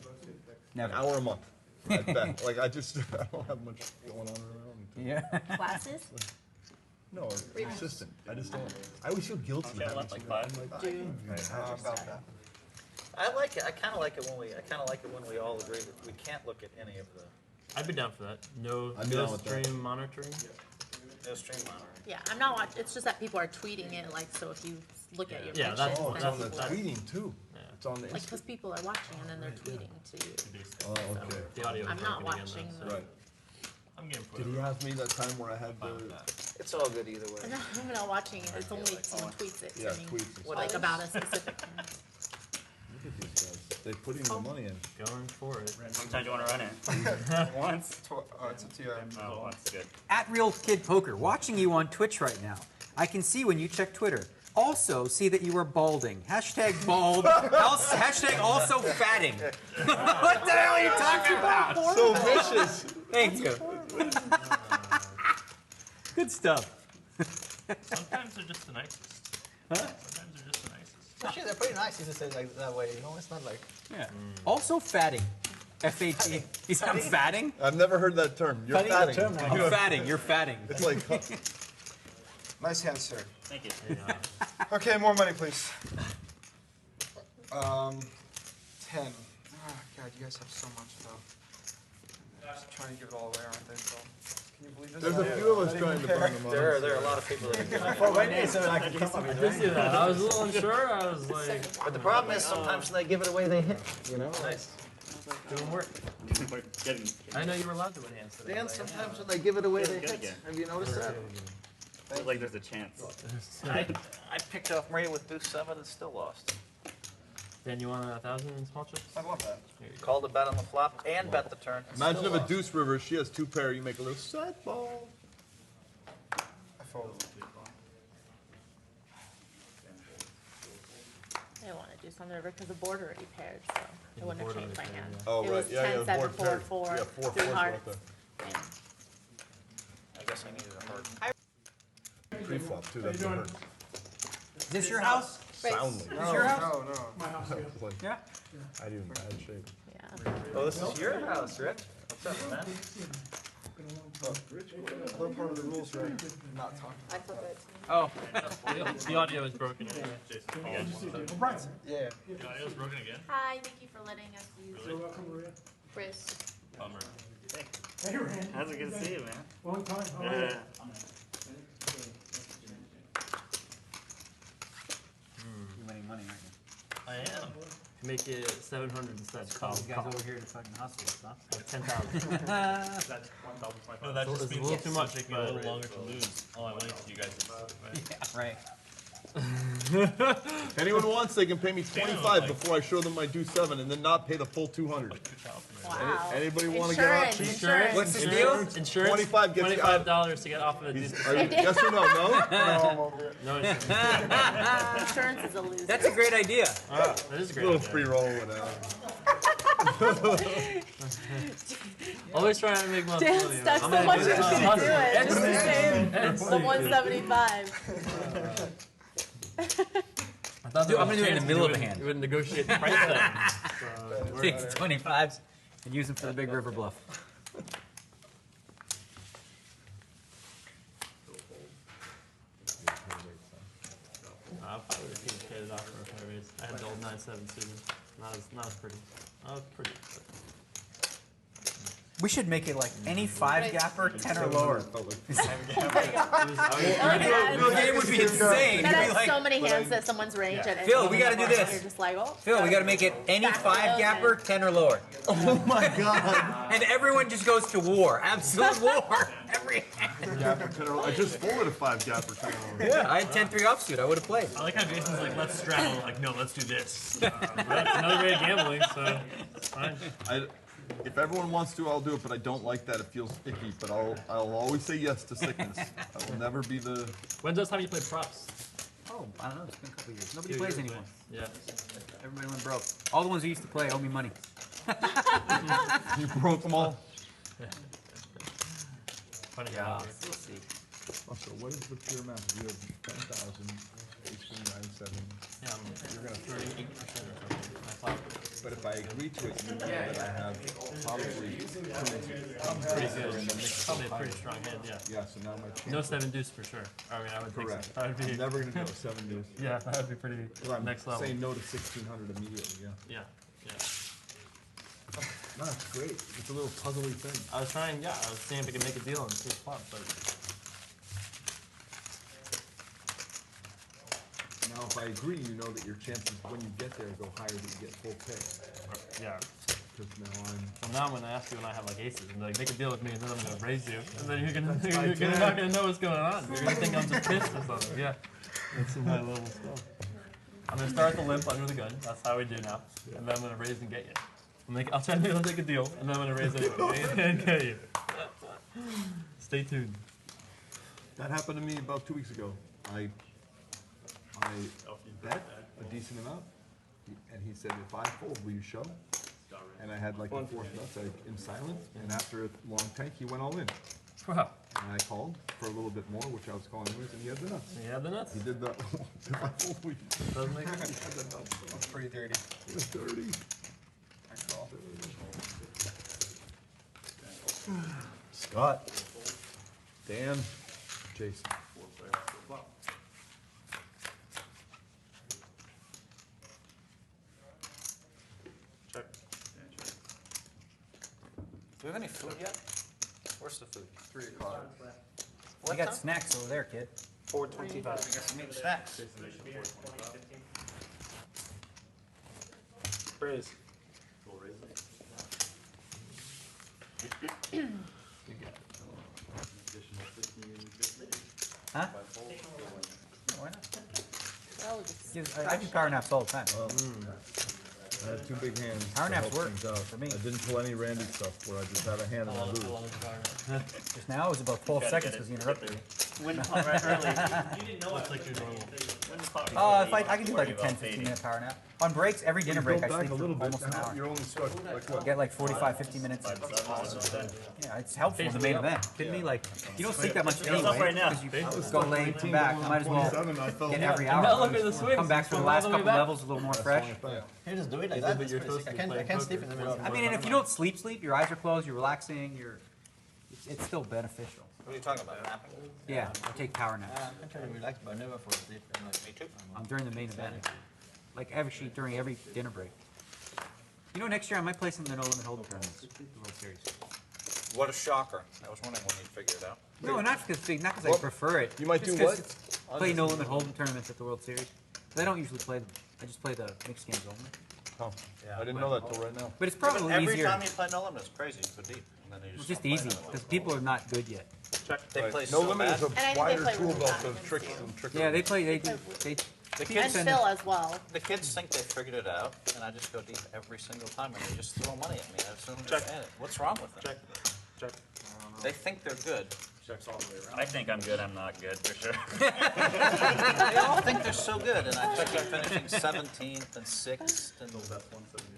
[SPEAKER 16] Never.
[SPEAKER 2] an hour a month. At best. Like I don't have much going on around.
[SPEAKER 16] Yeah.
[SPEAKER 4] Classes?
[SPEAKER 2] No, an assistant. I just don't. I always feel guilty.
[SPEAKER 11] Okay, I
[SPEAKER 2] having
[SPEAKER 11] left like
[SPEAKER 2] somebody.
[SPEAKER 11] 5.
[SPEAKER 2] I'm like,
[SPEAKER 5] About that.
[SPEAKER 7] I like it. I kind of like it when we all agree that we can't look at any of the
[SPEAKER 3] I'd be down for that. No,
[SPEAKER 2] I'd be
[SPEAKER 3] no
[SPEAKER 2] down with that.
[SPEAKER 3] stream monitoring.
[SPEAKER 7] no stream monitor.
[SPEAKER 4] Yeah, I'm not watching. It's just that people are tweeting it, like, so if you look at your
[SPEAKER 3] Yeah,
[SPEAKER 4] mentions,
[SPEAKER 3] that's-
[SPEAKER 2] Oh, it's
[SPEAKER 4] then
[SPEAKER 2] on the
[SPEAKER 4] people are,
[SPEAKER 2] tweeting too.
[SPEAKER 3] Yeah.
[SPEAKER 2] It's on the.
[SPEAKER 4] like, because people are watching and then they're tweeting to you.
[SPEAKER 2] Oh, okay.
[SPEAKER 3] The audio.
[SPEAKER 4] I'm
[SPEAKER 3] is
[SPEAKER 4] not
[SPEAKER 3] working again,
[SPEAKER 4] watching
[SPEAKER 3] though,
[SPEAKER 4] the-
[SPEAKER 3] so
[SPEAKER 2] Right.
[SPEAKER 3] I'm getting for
[SPEAKER 2] Did
[SPEAKER 3] it.
[SPEAKER 2] he ask me that time where I had the?
[SPEAKER 7] It's all good either way.
[SPEAKER 4] I'm not watching it. It's only if someone tweets it
[SPEAKER 2] Yeah,
[SPEAKER 4] to me,
[SPEAKER 2] tweets and
[SPEAKER 4] like
[SPEAKER 7] stuff.
[SPEAKER 4] about a specific thing.
[SPEAKER 2] Look at these guys. They putting the money in.
[SPEAKER 3] Going for it.
[SPEAKER 11] Sometimes you want to run it. Once.
[SPEAKER 5] It's up to you.
[SPEAKER 11] Oh, once. Good.
[SPEAKER 16] At Real Kid Poker, watching you on Twitch right now. I can see when you check Twitter. Also, see that you are balding. Hashtag bald. Hashtag also fatting. What the hell are you talking about?
[SPEAKER 2] So vicious.
[SPEAKER 16] Thank you. Good stuff.
[SPEAKER 3] Sometimes they're just the nicest. Sometimes they're just the nicest.
[SPEAKER 9] Actually, they're pretty nice. You just say it like that way. You know, it's not like.
[SPEAKER 16] Yeah. Also fatting. F-A-T. You said I'm fatting?
[SPEAKER 2] I've never heard that term. You're
[SPEAKER 9] Fatting is a
[SPEAKER 2] fatting.
[SPEAKER 9] term now.
[SPEAKER 16] I'm fatting. You're fatting.
[SPEAKER 2] It's like
[SPEAKER 5] Nice hand, sir.
[SPEAKER 11] Thank you.
[SPEAKER 5] Okay, more money, please. 10. Oh, God, you guys have so much though. Just trying to give it all away, aren't they? So.
[SPEAKER 2] There's a few of us trying to burn them on.
[SPEAKER 15] There are a lot of people that are doing
[SPEAKER 9] Well, when you said I could come up
[SPEAKER 3] I
[SPEAKER 9] with
[SPEAKER 3] did see that. I was a little unsure. I was like,
[SPEAKER 15] But the problem is sometimes when they give it away, they hit. You know.
[SPEAKER 3] nice. Doing work.
[SPEAKER 11] We're getting.
[SPEAKER 3] I know you were allowed to win hands today.
[SPEAKER 15] Dan, sometimes when they give it away, they
[SPEAKER 11] Good
[SPEAKER 15] hit.
[SPEAKER 11] again.
[SPEAKER 15] Have you noticed that?
[SPEAKER 11] Feels like there's a chance.
[SPEAKER 7] I picked off Maria with boost 7 and still lost.
[SPEAKER 3] Dan, you want 1,000 in small chips?
[SPEAKER 5] I love that.
[SPEAKER 7] Called a bet on the flop and bet the turn.
[SPEAKER 2] Imagine
[SPEAKER 7] Still
[SPEAKER 2] if a
[SPEAKER 7] lost.
[SPEAKER 2] deuce river, she has 2 pair, you make a little set ball.
[SPEAKER 5] I fold.
[SPEAKER 4] I didn't want to do some river because the board already paired, so I wouldn't have
[SPEAKER 3] board
[SPEAKER 4] changed my
[SPEAKER 3] already
[SPEAKER 4] hand.
[SPEAKER 3] paired,
[SPEAKER 2] Oh,
[SPEAKER 4] It
[SPEAKER 2] right,
[SPEAKER 4] was
[SPEAKER 2] yeah,
[SPEAKER 4] 10,
[SPEAKER 2] the
[SPEAKER 4] 7,
[SPEAKER 2] board
[SPEAKER 4] 4,
[SPEAKER 2] paired.
[SPEAKER 4] 4,
[SPEAKER 2] Yeah, 4
[SPEAKER 4] 3
[SPEAKER 2] fours
[SPEAKER 4] hearts.
[SPEAKER 2] right there.
[SPEAKER 4] and
[SPEAKER 7] I guess I needed a heart.
[SPEAKER 2] Pre-flop too, that's the hurt.
[SPEAKER 16] Is this your house?
[SPEAKER 2] Soundly.
[SPEAKER 5] No,
[SPEAKER 16] your house?
[SPEAKER 5] no, no.
[SPEAKER 14] My house, yeah.
[SPEAKER 2] Like,
[SPEAKER 16] Yeah.
[SPEAKER 2] I do in bad shape.
[SPEAKER 4] Yeah.
[SPEAKER 7] Oh, this is your house, Rich? What's up, man?
[SPEAKER 5] Another part of the rules, right? Not talking.
[SPEAKER 4] I feel good.
[SPEAKER 3] Oh, the audio is broken.
[SPEAKER 5] Yeah.
[SPEAKER 10] The audio is broken again?
[SPEAKER 4] Hi, thank you for letting us use
[SPEAKER 14] You're welcome, Maria.
[SPEAKER 4] Chris.
[SPEAKER 10] Bummer.
[SPEAKER 14] Hey, Rand.
[SPEAKER 11] How's it good to see you, man?
[SPEAKER 14] Long time. How are you?
[SPEAKER 11] Yeah.
[SPEAKER 16] You're winning money, aren't you?
[SPEAKER 3] I am. Make it 700 instead.
[SPEAKER 16] These guys over here to fucking hustle us, huh?
[SPEAKER 3] 10,000.
[SPEAKER 1] That's 1,500.
[SPEAKER 10] No, that
[SPEAKER 3] It's
[SPEAKER 10] just
[SPEAKER 3] a
[SPEAKER 10] means
[SPEAKER 3] little
[SPEAKER 10] it's
[SPEAKER 3] too much,
[SPEAKER 10] taking a
[SPEAKER 3] but-
[SPEAKER 10] little longer to lose. All I wanted to you guys is, right?
[SPEAKER 16] Right.
[SPEAKER 2] If anyone wants, they can pay me 25 before I show them my deuce 7 and then not pay the full 200.
[SPEAKER 4] Wow.
[SPEAKER 2] Anybody want to get out?
[SPEAKER 4] Insurance.
[SPEAKER 16] What's the deal?
[SPEAKER 3] Insurance.
[SPEAKER 2] 25 gets you out.
[SPEAKER 3] $25 to get off of a deuce.
[SPEAKER 2] Are you, yes or no? No?
[SPEAKER 5] No, I'm over it.
[SPEAKER 3] No insurance.
[SPEAKER 4] Insurance is a loser.
[SPEAKER 16] That's a great idea.
[SPEAKER 3] Ah, that is a
[SPEAKER 2] A
[SPEAKER 3] great.
[SPEAKER 2] little
[SPEAKER 3] idea.
[SPEAKER 2] free roll whatever.
[SPEAKER 3] Always trying to make money.
[SPEAKER 4] Dan stuck so much into do it. Just the same. The 175.
[SPEAKER 3] I thought
[SPEAKER 16] Dude, I'm gonna do it in the middle of a hand.
[SPEAKER 3] You would negotiate the price then.
[SPEAKER 16] Take the 25s and use them for the big river bluff.
[SPEAKER 3] I probably would have paid it off for a fair raise. I had the old 9-7 suited. Not as pretty. Not as pretty. But
[SPEAKER 16] We should make it like any 5-gapper, 10 or lower.
[SPEAKER 3] it was,
[SPEAKER 16] The game would be insane.
[SPEAKER 4] That
[SPEAKER 16] You'd be
[SPEAKER 4] has
[SPEAKER 16] like,
[SPEAKER 4] so many hands that someone's range at
[SPEAKER 16] Phil, we gotta do this.
[SPEAKER 4] You're just like, oh.
[SPEAKER 16] Phil, we gotta make it any 5-gapper, 10 or lower.
[SPEAKER 2] Oh my god.
[SPEAKER 16] And everyone just goes to war. Absolute war. Every hand.
[SPEAKER 2] I just folded a 5-gapper 10.
[SPEAKER 16] Yeah, I had 10-3 offsuit. I would have played.
[SPEAKER 10] I like how Jason's like, let's straddle. Like, no, let's do this.
[SPEAKER 3] that's another way of gambling, so it's fine.
[SPEAKER 2] If everyone wants to, I'll do it, but I don't like that. It feels icky, but I'll always say yes to sickness. I will never be the...
[SPEAKER 3] When's the last time you played props?
[SPEAKER 16] Oh, I don't know. It's been a couple years. Nobody
[SPEAKER 3] 2
[SPEAKER 16] plays
[SPEAKER 3] years,
[SPEAKER 16] anymore.
[SPEAKER 3] Yeah.
[SPEAKER 16] Everybody went broke. All the ones who used to play owe me money.
[SPEAKER 2] You broke them all?
[SPEAKER 3] Funny
[SPEAKER 16] Yeah,
[SPEAKER 3] how.
[SPEAKER 16] we'll see.
[SPEAKER 2] So what is the pure amount? You have 10,000, 1897.
[SPEAKER 3] Yeah, you're gonna 38% or something. I thought.
[SPEAKER 2] But if I agree to it, you know that I have probably
[SPEAKER 3] Pretty good. Probably a pretty strong hand, yeah.
[SPEAKER 2] Yeah, so now my chance.
[SPEAKER 3] No 7 deuce for sure. I mean, I would
[SPEAKER 2] Correct.
[SPEAKER 3] think so. That would be.
[SPEAKER 2] I'm never gonna go 7 deuce.
[SPEAKER 3] Yeah, that would be pretty
[SPEAKER 2] I'm
[SPEAKER 3] next level.
[SPEAKER 2] saying no to 1,600 immediately. Yeah.
[SPEAKER 3] Yeah.
[SPEAKER 2] No, it's great. It's a little puzzly thing.
[SPEAKER 3] I was trying. Yeah, I was seeing if I could make a deal and see if flop, but
[SPEAKER 2] Now, if I agree, you know that your chances when you get there go higher that you get full pay.
[SPEAKER 3] yeah.
[SPEAKER 2] Because now I'm.
[SPEAKER 3] Well, now I'm gonna ask you when I have like aces and like make a deal with me, and then I'm gonna raise you, and then you're not gonna know what's going on. You're gonna think I'm just pissed or something. Yeah. That's some high level stuff. I'm gonna start the limp under the gun. That's how we do now, and then I'm gonna raise and get you. I'll try to take a deal, and then I'm gonna raise anyway and get you. Stay tuned.
[SPEAKER 2] That happened to me about 2 weeks ago. I bet a decent amount, and he said, if I fold, will you show? And I had like the 4th nuts in silence, and after a long tank, he went all in.
[SPEAKER 3] Wow.
[SPEAKER 2] And I called for a little bit more, which I was calling anyways, and he had the nuts.
[SPEAKER 3] You have the nuts?
[SPEAKER 2] He did the, if I fold, will you?
[SPEAKER 3] Doesn't make sense.
[SPEAKER 2] He had the nuts.
[SPEAKER 5] That's pretty dirty.
[SPEAKER 2] It was dirty.
[SPEAKER 5] I call.
[SPEAKER 2] Scott. Dan. Jason.
[SPEAKER 7] Do we have any food yet?
[SPEAKER 15] Where's the food?
[SPEAKER 5] 3 o'clock.
[SPEAKER 16] You got snacks over there, kid.
[SPEAKER 7] 4:25. I got some meat and snacks.
[SPEAKER 11] Praise.
[SPEAKER 16] Huh? Why not? I do power naps all the time.
[SPEAKER 2] I had 2 big hands.
[SPEAKER 16] Power
[SPEAKER 2] to
[SPEAKER 16] naps
[SPEAKER 2] help
[SPEAKER 16] work
[SPEAKER 2] things out.
[SPEAKER 16] for me.
[SPEAKER 2] I didn't pull any Randy stuff where I just had a hand on the lose.
[SPEAKER 16] Just now it was about 12 seconds because you interrupted me.
[SPEAKER 11] When right early. You didn't know what's like your normal.
[SPEAKER 16] If I can do like a 10-15 minute power nap. On breaks, every dinner break, I
[SPEAKER 2] Go back
[SPEAKER 16] sleep
[SPEAKER 2] a
[SPEAKER 16] for
[SPEAKER 2] little bit.
[SPEAKER 16] almost an hour.
[SPEAKER 2] You're only stuck like what?
[SPEAKER 16] Get like 45-50 minutes. Yeah, it's helpful in the main event. Kidding me? Like, you don't sleep that much
[SPEAKER 11] It's up
[SPEAKER 16] anyway
[SPEAKER 11] right now.
[SPEAKER 16] because you go late, come back. You might as well
[SPEAKER 2] 27, I felt
[SPEAKER 16] get
[SPEAKER 2] like-
[SPEAKER 16] every
[SPEAKER 3] Now
[SPEAKER 16] hour.
[SPEAKER 3] look at the swings.
[SPEAKER 16] Come back for the
[SPEAKER 3] From
[SPEAKER 16] last
[SPEAKER 3] all the way
[SPEAKER 16] couple
[SPEAKER 3] back.
[SPEAKER 16] levels a little more fresh.
[SPEAKER 9] You just do it like
[SPEAKER 3] Yeah,
[SPEAKER 9] that.
[SPEAKER 3] but you're
[SPEAKER 9] That's
[SPEAKER 3] supposed
[SPEAKER 9] pretty
[SPEAKER 3] to
[SPEAKER 9] sick.
[SPEAKER 3] be
[SPEAKER 9] I can't sleep
[SPEAKER 3] playing
[SPEAKER 9] in the middle of
[SPEAKER 16] I mean, and if you don't sleep, your eyes are closed, you're relaxing, it's still beneficial.
[SPEAKER 15] What are you talking about, napping?
[SPEAKER 16] Yeah, I take power naps.
[SPEAKER 9] I try to relax, but I never fall asleep. I'm like,
[SPEAKER 15] Me too.
[SPEAKER 16] During the main event. Like during every dinner break. You know, next year I might play some of the No Limit Holdem tournaments. The World Series.
[SPEAKER 15] What a shocker. I was wondering when you'd figure it out.
[SPEAKER 16] No, not because I prefer it.
[SPEAKER 2] You might
[SPEAKER 16] Just
[SPEAKER 2] do
[SPEAKER 16] 'cause
[SPEAKER 2] what?
[SPEAKER 16] Play No Limit Holdem tournaments at the World Series. I don't usually play them. I just play the mixed games only.
[SPEAKER 2] Oh, I didn't know that till right now.
[SPEAKER 16] But it's probably
[SPEAKER 15] Every
[SPEAKER 16] easier.
[SPEAKER 15] time you play No Limit, it's crazy. It's so deep. And then you
[SPEAKER 16] It's
[SPEAKER 15] just
[SPEAKER 16] just
[SPEAKER 15] don't play
[SPEAKER 16] easy
[SPEAKER 15] no limit.
[SPEAKER 16] because people are not good yet.
[SPEAKER 15] They play
[SPEAKER 2] No
[SPEAKER 15] so
[SPEAKER 2] Limit
[SPEAKER 15] bad.
[SPEAKER 2] is a
[SPEAKER 4] And I think they
[SPEAKER 2] wider
[SPEAKER 4] play
[SPEAKER 2] tool
[SPEAKER 4] really
[SPEAKER 2] belt
[SPEAKER 4] fast
[SPEAKER 2] of tricks and trickery.
[SPEAKER 16] Yeah, they do.
[SPEAKER 15] The
[SPEAKER 4] And
[SPEAKER 15] kids,
[SPEAKER 16] send
[SPEAKER 4] Phil as well.
[SPEAKER 15] the kids think they figured it out, and I just go deep every single time, and they just throw money at me. I just don't understand it. What's wrong with them?
[SPEAKER 11] Check.
[SPEAKER 15] They think they're good.
[SPEAKER 11] Checks all the way around. I think I'm good. I'm not good for sure.
[SPEAKER 15] They all think they're so good, and I check them finishing 17th and 6th and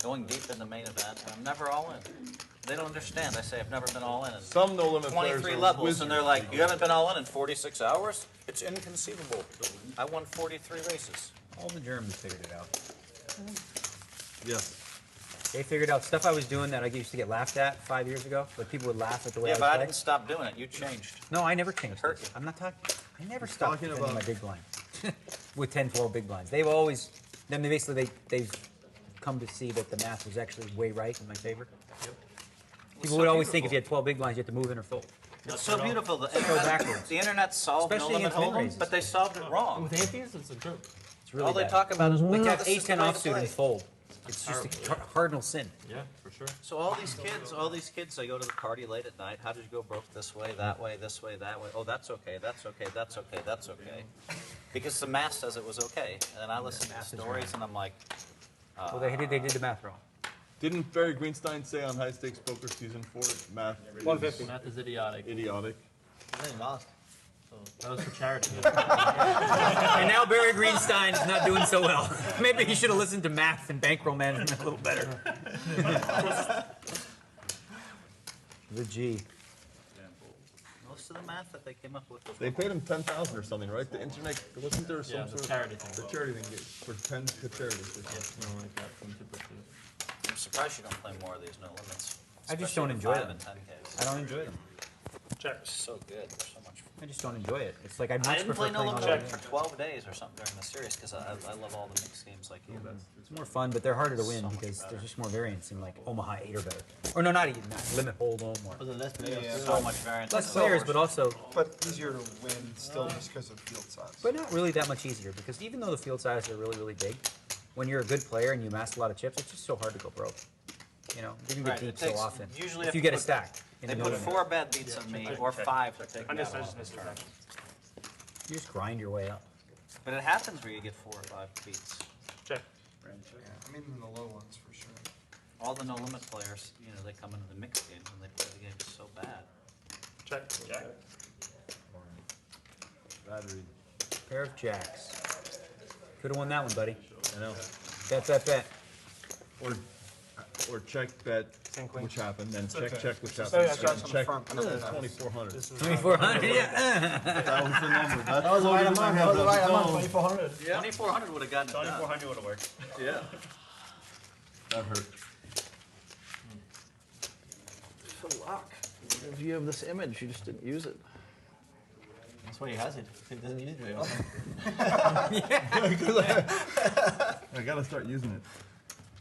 [SPEAKER 15] going deep in the main event. I'm never all in. They don't understand. I say I've never been all in.
[SPEAKER 2] Some No Limit players
[SPEAKER 15] 23
[SPEAKER 2] are
[SPEAKER 15] levels,
[SPEAKER 2] wizards.
[SPEAKER 15] and they're like, you haven't been all in 46 hours? It's inconceivable. I won 43 races.
[SPEAKER 16] All the Germans figured it out.
[SPEAKER 2] Yes.
[SPEAKER 16] They figured out stuff I was doing that I used to get laughed at 5 years ago. Like people would laugh at the way
[SPEAKER 15] Yeah,
[SPEAKER 16] I
[SPEAKER 15] but I
[SPEAKER 16] play.
[SPEAKER 15] didn't stop doing it. You changed.
[SPEAKER 16] No, I never changed.
[SPEAKER 15] hurt
[SPEAKER 16] This.
[SPEAKER 15] you.
[SPEAKER 16] I'm not talking. I never stopped
[SPEAKER 2] talking
[SPEAKER 16] defending
[SPEAKER 2] about-
[SPEAKER 16] my big blind with 10, 12 big blinds. They've always. Then they've come to see that the math was actually way right in my favor. People would always think if you had 12 big blinds, you had to move in or fold.
[SPEAKER 15] It's so beautiful. The
[SPEAKER 16] backwards.
[SPEAKER 15] internet solved
[SPEAKER 16] Especially
[SPEAKER 15] No Limit
[SPEAKER 16] against min
[SPEAKER 15] Holdem,
[SPEAKER 16] raises.
[SPEAKER 15] but they solved it wrong.
[SPEAKER 3] With antes, it's a joke.
[SPEAKER 16] It's really
[SPEAKER 15] All they
[SPEAKER 16] bad.
[SPEAKER 15] talk about is,
[SPEAKER 16] Like
[SPEAKER 15] well,
[SPEAKER 16] have
[SPEAKER 15] this is the
[SPEAKER 16] A10
[SPEAKER 15] way to
[SPEAKER 16] offsuit and
[SPEAKER 15] play.
[SPEAKER 16] fold. It's just a cardinal sin.
[SPEAKER 3] Yeah, for sure.
[SPEAKER 15] So all these kids, they go to the party late at night. How did you go broke this way, that way, this way, that way? Oh, that's okay, that's okay, that's okay, that's okay. Because the math says it was okay. And then I listen to the stories and I'm like,
[SPEAKER 16] Well, they did the math wrong.
[SPEAKER 2] Didn't Barry Greenstein say on High Stakes Poker Season 4, math is
[SPEAKER 3] 150. Math is idiotic.
[SPEAKER 2] idiotic?
[SPEAKER 9] and then lost.
[SPEAKER 3] That was for charity.
[SPEAKER 16] And now Barry Greenstein is not doing so well. Maybe he should have listened to math and bankroll management a little better. The G.
[SPEAKER 15] most of the math that they came up with was
[SPEAKER 2] They paid him 10,000 or something, right? The internet, wasn't there some
[SPEAKER 3] Yeah,
[SPEAKER 2] sort
[SPEAKER 3] the
[SPEAKER 2] of
[SPEAKER 3] charity thing.
[SPEAKER 2] The charity thing for 10 to charities.
[SPEAKER 3] Something like that from typically.
[SPEAKER 15] I'm surprised you don't play more of these No Limits.
[SPEAKER 16] I just
[SPEAKER 15] especially
[SPEAKER 16] don't
[SPEAKER 15] the
[SPEAKER 16] enjoy
[SPEAKER 15] 5
[SPEAKER 16] them.
[SPEAKER 15] and 10Ks.
[SPEAKER 16] I don't enjoy them.
[SPEAKER 15] They're so good. They're so much fun.
[SPEAKER 16] I just don't enjoy it. It's like I'd
[SPEAKER 15] I
[SPEAKER 16] much
[SPEAKER 15] didn't
[SPEAKER 16] prefer
[SPEAKER 15] play No
[SPEAKER 16] playing
[SPEAKER 15] Limit
[SPEAKER 16] all
[SPEAKER 15] for 12 days or something during the series because I love all the mixed games like you.
[SPEAKER 16] It's more fun, but they're harder to win
[SPEAKER 15] So much
[SPEAKER 16] because
[SPEAKER 15] better.
[SPEAKER 16] there's just more variance in like Omaha 8 or better. Or no, not even that. Limit Hold'em or
[SPEAKER 9] Was it less players?
[SPEAKER 15] So much variance.
[SPEAKER 16] less players, but also
[SPEAKER 5] But easier to win still just because of field size.
[SPEAKER 16] but not really that much easier because even though the field sizes are really, really big, when you're a good player and you amass a lot of chips, it's just so hard to go broke. You know, you can get
[SPEAKER 15] Right,
[SPEAKER 16] deep
[SPEAKER 15] it
[SPEAKER 16] so
[SPEAKER 15] takes-
[SPEAKER 16] often.
[SPEAKER 15] usually
[SPEAKER 16] If
[SPEAKER 15] if
[SPEAKER 16] you
[SPEAKER 15] you
[SPEAKER 16] get a
[SPEAKER 15] put-
[SPEAKER 16] stack. in
[SPEAKER 15] They
[SPEAKER 16] a
[SPEAKER 15] put
[SPEAKER 16] no limit.
[SPEAKER 15] 4 bad beats on me or 5 to take me out.
[SPEAKER 16] You just grind your way up.
[SPEAKER 15] But it happens where you get 4 or 5 beats.
[SPEAKER 11] Check.
[SPEAKER 5] I mean, in the low ones for sure.
[SPEAKER 15] All the No Limit players, you know, they come into the mixed games and they play the game so bad.
[SPEAKER 11] Check. Jack.
[SPEAKER 2] Battery.
[SPEAKER 16] Pair of jacks. Could have won that one, buddy.
[SPEAKER 2] I know.
[SPEAKER 16] Bet.
[SPEAKER 2] Or check bet, which happened, then check, which happened.
[SPEAKER 5] Oh, yeah,
[SPEAKER 2] then
[SPEAKER 5] shots on the
[SPEAKER 2] check,
[SPEAKER 5] front.
[SPEAKER 2] 2,400.
[SPEAKER 16] 2,400, yeah.
[SPEAKER 2] That was the number.
[SPEAKER 9] That was the right amount. That was the right amount. 2,400.
[SPEAKER 15] 2,400 would have gotten it done.
[SPEAKER 11] 2,400 would have worked.
[SPEAKER 15] Yeah.
[SPEAKER 2] That hurt.
[SPEAKER 9] So Laak, if you have this image, you just didn't use it. That's why he has it. He doesn't use it very often.
[SPEAKER 2] I gotta start using it.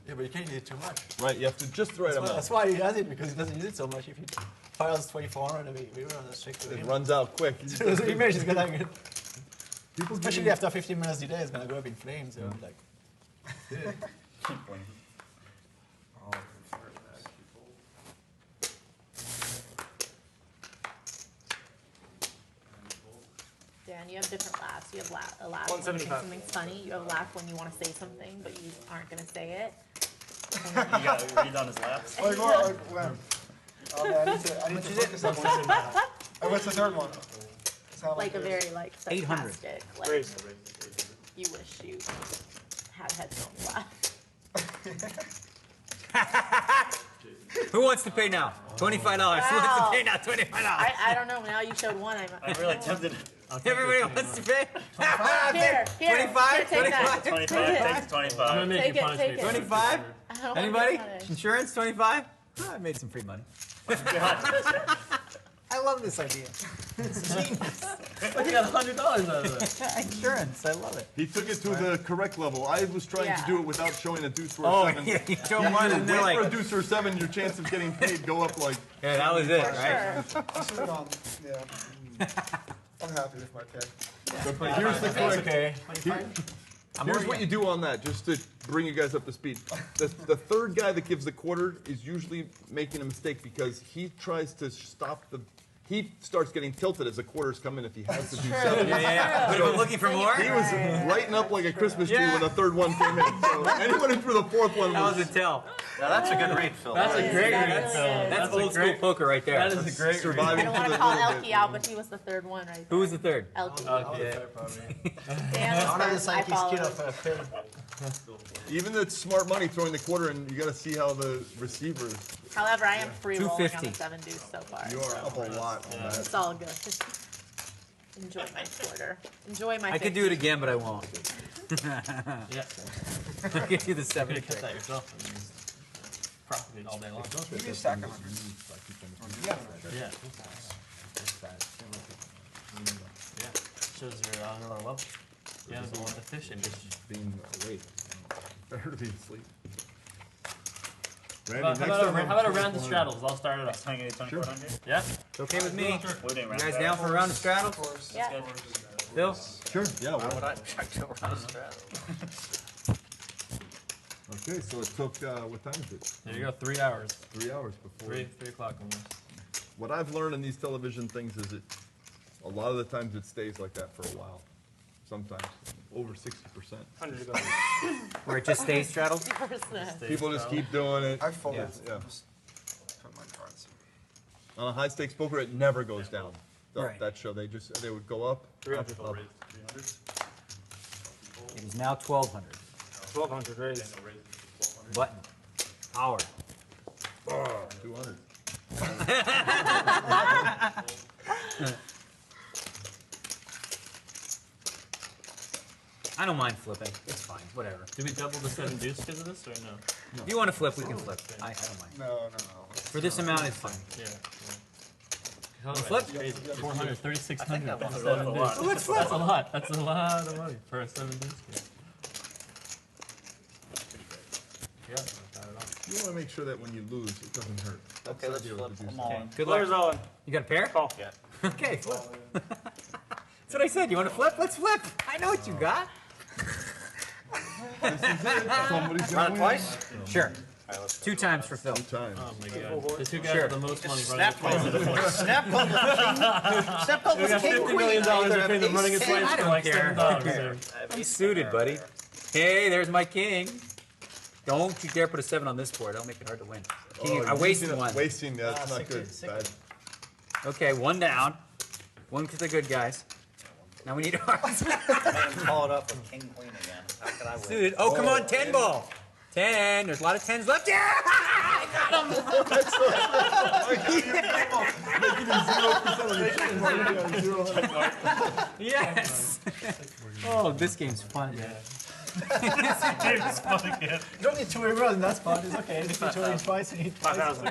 [SPEAKER 9] Yeah, but you can't use it too much.
[SPEAKER 2] Right, you have to just the right amount.
[SPEAKER 9] That's why he has it, because he doesn't use it so much. If you pile's 2400, we were on the stick to
[SPEAKER 2] It
[SPEAKER 9] him.
[SPEAKER 2] runs out quick.
[SPEAKER 9] So the image is gonna get, especially after 15 minutes delay, it's gonna go up in flames. So like,
[SPEAKER 4] Dan, you have different laughs. You have a laugh when you think
[SPEAKER 9] 175.
[SPEAKER 4] something's funny. You have a laugh when you want to say something, but you aren't going to say it.
[SPEAKER 11] You gotta read on his laps.
[SPEAKER 5] Like, when? Oh, man, I need to focus on one. Oh, what's the third one?
[SPEAKER 4] Like a very, like,
[SPEAKER 16] 800.
[SPEAKER 4] sarcastic, like, you wish you had headphones laugh.
[SPEAKER 16] Who wants to pay now? $25. Who wants to pay now? $25.
[SPEAKER 4] I don't know. Now you showed one.
[SPEAKER 11] I'm really tempted.
[SPEAKER 16] Everybody wants to pay?
[SPEAKER 4] Here,
[SPEAKER 16] 25?
[SPEAKER 4] Here, take that.
[SPEAKER 11] 25, take 25.
[SPEAKER 3] I'm gonna make
[SPEAKER 4] Take
[SPEAKER 3] you
[SPEAKER 4] it,
[SPEAKER 3] punish
[SPEAKER 4] take
[SPEAKER 3] me.
[SPEAKER 4] it.
[SPEAKER 16] 25?
[SPEAKER 4] I don't wanna
[SPEAKER 16] Anybody?
[SPEAKER 4] get punished.
[SPEAKER 16] Insurance, 25? Oh, I made some free money. I love this idea. It's genius.
[SPEAKER 3] Look, you got $100 out of it.
[SPEAKER 16] Insurance, I love it.
[SPEAKER 2] He took it to the correct level. I was trying
[SPEAKER 4] Yeah.
[SPEAKER 2] to do it without showing a deuce or a
[SPEAKER 16] Oh,
[SPEAKER 2] seven.
[SPEAKER 16] yeah, you show one and they're
[SPEAKER 2] Wait for a
[SPEAKER 16] like,
[SPEAKER 2] deuce or a seven, your chance of getting paid go up like.
[SPEAKER 16] yeah, that was it,
[SPEAKER 4] For
[SPEAKER 16] right?
[SPEAKER 4] sure.
[SPEAKER 5] I should've gone, yeah. I'm happy with my pick.
[SPEAKER 2] But here's the correct.
[SPEAKER 9] okay.
[SPEAKER 2] Here's what you do on that, just to bring you guys up to speed. The third guy that gives the quarter is usually making a mistake because he tries to stop the. He starts getting tilted as the quarters come in if he has to do seven.
[SPEAKER 16] Yeah. But if I'm looking for more,
[SPEAKER 2] He was lighting up like a Christmas tree when the third one came in. So anyone who threw the fourth one
[SPEAKER 16] that
[SPEAKER 2] was.
[SPEAKER 16] was a tell.
[SPEAKER 15] Now that's a good read, Phil.
[SPEAKER 3] That's a great
[SPEAKER 4] That
[SPEAKER 3] read,
[SPEAKER 4] is
[SPEAKER 3] Phil.
[SPEAKER 4] good.
[SPEAKER 16] That's
[SPEAKER 3] a
[SPEAKER 16] old school
[SPEAKER 3] great,
[SPEAKER 16] poker right there.
[SPEAKER 3] that is a great read.
[SPEAKER 2] surviving
[SPEAKER 4] I don't want
[SPEAKER 2] to
[SPEAKER 4] to
[SPEAKER 2] the
[SPEAKER 4] call
[SPEAKER 2] little
[SPEAKER 4] ElkY
[SPEAKER 2] bit.
[SPEAKER 4] out, but he was the third one right there.
[SPEAKER 16] Who was the third?
[SPEAKER 4] ElkY.
[SPEAKER 3] Okay.
[SPEAKER 4] Dan was
[SPEAKER 9] One of the
[SPEAKER 4] first. I
[SPEAKER 9] psychic skill
[SPEAKER 4] followed.
[SPEAKER 9] of Phil.
[SPEAKER 2] Even the smart money throwing the quarter, and you got to see how the receiver.
[SPEAKER 4] However, I am free rolling on
[SPEAKER 16] 250.
[SPEAKER 4] the 7 deuce so far.
[SPEAKER 2] You are up a lot on that.
[SPEAKER 4] It's all good. Enjoy my quarter. Enjoy my.
[SPEAKER 16] I could do it again, but I won't.
[SPEAKER 3] Yeah.
[SPEAKER 16] I'll get you the
[SPEAKER 3] You
[SPEAKER 16] 7
[SPEAKER 3] could cut that yourself and just propagate all day long.
[SPEAKER 5] You can stack 100. Yeah.
[SPEAKER 3] Yeah. Yeah. Shows you're on another level. You haven't been efficient.
[SPEAKER 2] Being awake. Better to be asleep.
[SPEAKER 3] How about a round of straddles? I'll start it
[SPEAKER 11] Next
[SPEAKER 3] up.
[SPEAKER 11] time you get 2400?
[SPEAKER 3] Yeah?
[SPEAKER 16] It's okay with me.
[SPEAKER 11] We didn't
[SPEAKER 16] You
[SPEAKER 11] round
[SPEAKER 16] guys
[SPEAKER 11] that
[SPEAKER 16] down
[SPEAKER 11] up.
[SPEAKER 16] for a round of straddle?
[SPEAKER 4] Yeah.
[SPEAKER 16] Bill?
[SPEAKER 2] Sure. Yeah.
[SPEAKER 15] Why
[SPEAKER 2] Well,
[SPEAKER 15] would I object to a round of straddle?
[SPEAKER 2] okay. So it took. What time is it?
[SPEAKER 3] There you go, 3 hours.
[SPEAKER 2] 3 hours before.
[SPEAKER 3] 3 o'clock almost.
[SPEAKER 2] What I've learned in these television things is it. A lot of the times it stays like that for a while. Sometimes over 60%.
[SPEAKER 9] 100 to go.
[SPEAKER 16] Where it just stays straddled?
[SPEAKER 2] People just keep doing it.
[SPEAKER 5] I folded.
[SPEAKER 2] Yeah.
[SPEAKER 5] Just put my cards.
[SPEAKER 2] On a high stakes poker, it never goes down.
[SPEAKER 16] Right.
[SPEAKER 2] That show, they would go up.
[SPEAKER 9] 300.
[SPEAKER 2] Up.
[SPEAKER 16] It is now 1200.
[SPEAKER 9] 1200 raise.
[SPEAKER 16] Button. Power.
[SPEAKER 2] 200.
[SPEAKER 16] I don't mind flipping. It's fine. Whatever.
[SPEAKER 3] Did we double the 7 deuce because of this or no?
[SPEAKER 16] If you want to flip, we can flip. I don't mind.
[SPEAKER 5] No.
[SPEAKER 16] For this amount, it's fine.
[SPEAKER 3] Yeah.
[SPEAKER 16] Flip?
[SPEAKER 3] 400, 3,600.
[SPEAKER 11] that one's
[SPEAKER 3] for
[SPEAKER 11] worth
[SPEAKER 3] 7
[SPEAKER 11] a
[SPEAKER 3] deuce.
[SPEAKER 11] lot.
[SPEAKER 16] Let's flip.
[SPEAKER 3] That's a lot. That's a lot of money for a 7 deuce game. Yeah, not bad at all.
[SPEAKER 2] You want to make sure that when you lose, it doesn't hurt. That's
[SPEAKER 15] Okay,
[SPEAKER 2] the
[SPEAKER 15] let's
[SPEAKER 2] idea
[SPEAKER 15] flip
[SPEAKER 2] with the
[SPEAKER 15] them
[SPEAKER 2] deuce.
[SPEAKER 15] all.
[SPEAKER 16] Good luck.
[SPEAKER 9] Players on.
[SPEAKER 16] You got a pair?
[SPEAKER 9] Call.
[SPEAKER 15] Yeah.
[SPEAKER 16] Okay, flip. That's what I said. You want to flip? Let's flip. I know what you got.
[SPEAKER 2] Somebody's
[SPEAKER 15] Run
[SPEAKER 2] gonna
[SPEAKER 15] it
[SPEAKER 2] win.
[SPEAKER 15] twice?
[SPEAKER 16] Sure. 2 times for Phil.
[SPEAKER 2] 2 times.
[SPEAKER 3] Oh my god. The 2 guys
[SPEAKER 16] Sure.
[SPEAKER 3] with the most money running
[SPEAKER 15] Snap
[SPEAKER 3] it twice to the point.
[SPEAKER 15] Snap called the king. Snap called
[SPEAKER 3] We
[SPEAKER 15] the
[SPEAKER 3] got
[SPEAKER 15] king
[SPEAKER 3] $50 million to pay them running it twice
[SPEAKER 16] I
[SPEAKER 3] for
[SPEAKER 16] don't
[SPEAKER 3] like
[SPEAKER 16] care.
[SPEAKER 3] $7.
[SPEAKER 16] I'm suited, buddy. Hey, there's my king. Don't you dare put a 7 on this board. That'll make it hard to win. King, I wasted one.
[SPEAKER 2] Wasting, that's not good. Bad.
[SPEAKER 16] Okay, 1 down. 1 to the good guys. Now we need hearts.
[SPEAKER 15] And call it up with king queen again. How could I win?
[SPEAKER 16] Suited. Oh, come on, 10 ball. 10. There's a lot of 10s left. Yeah! I got him. Yes. Oh, this game's fun, man.
[SPEAKER 9] You don't need 2 reroll in that spot. It's okay. If you 2 in twice, you need 5,000.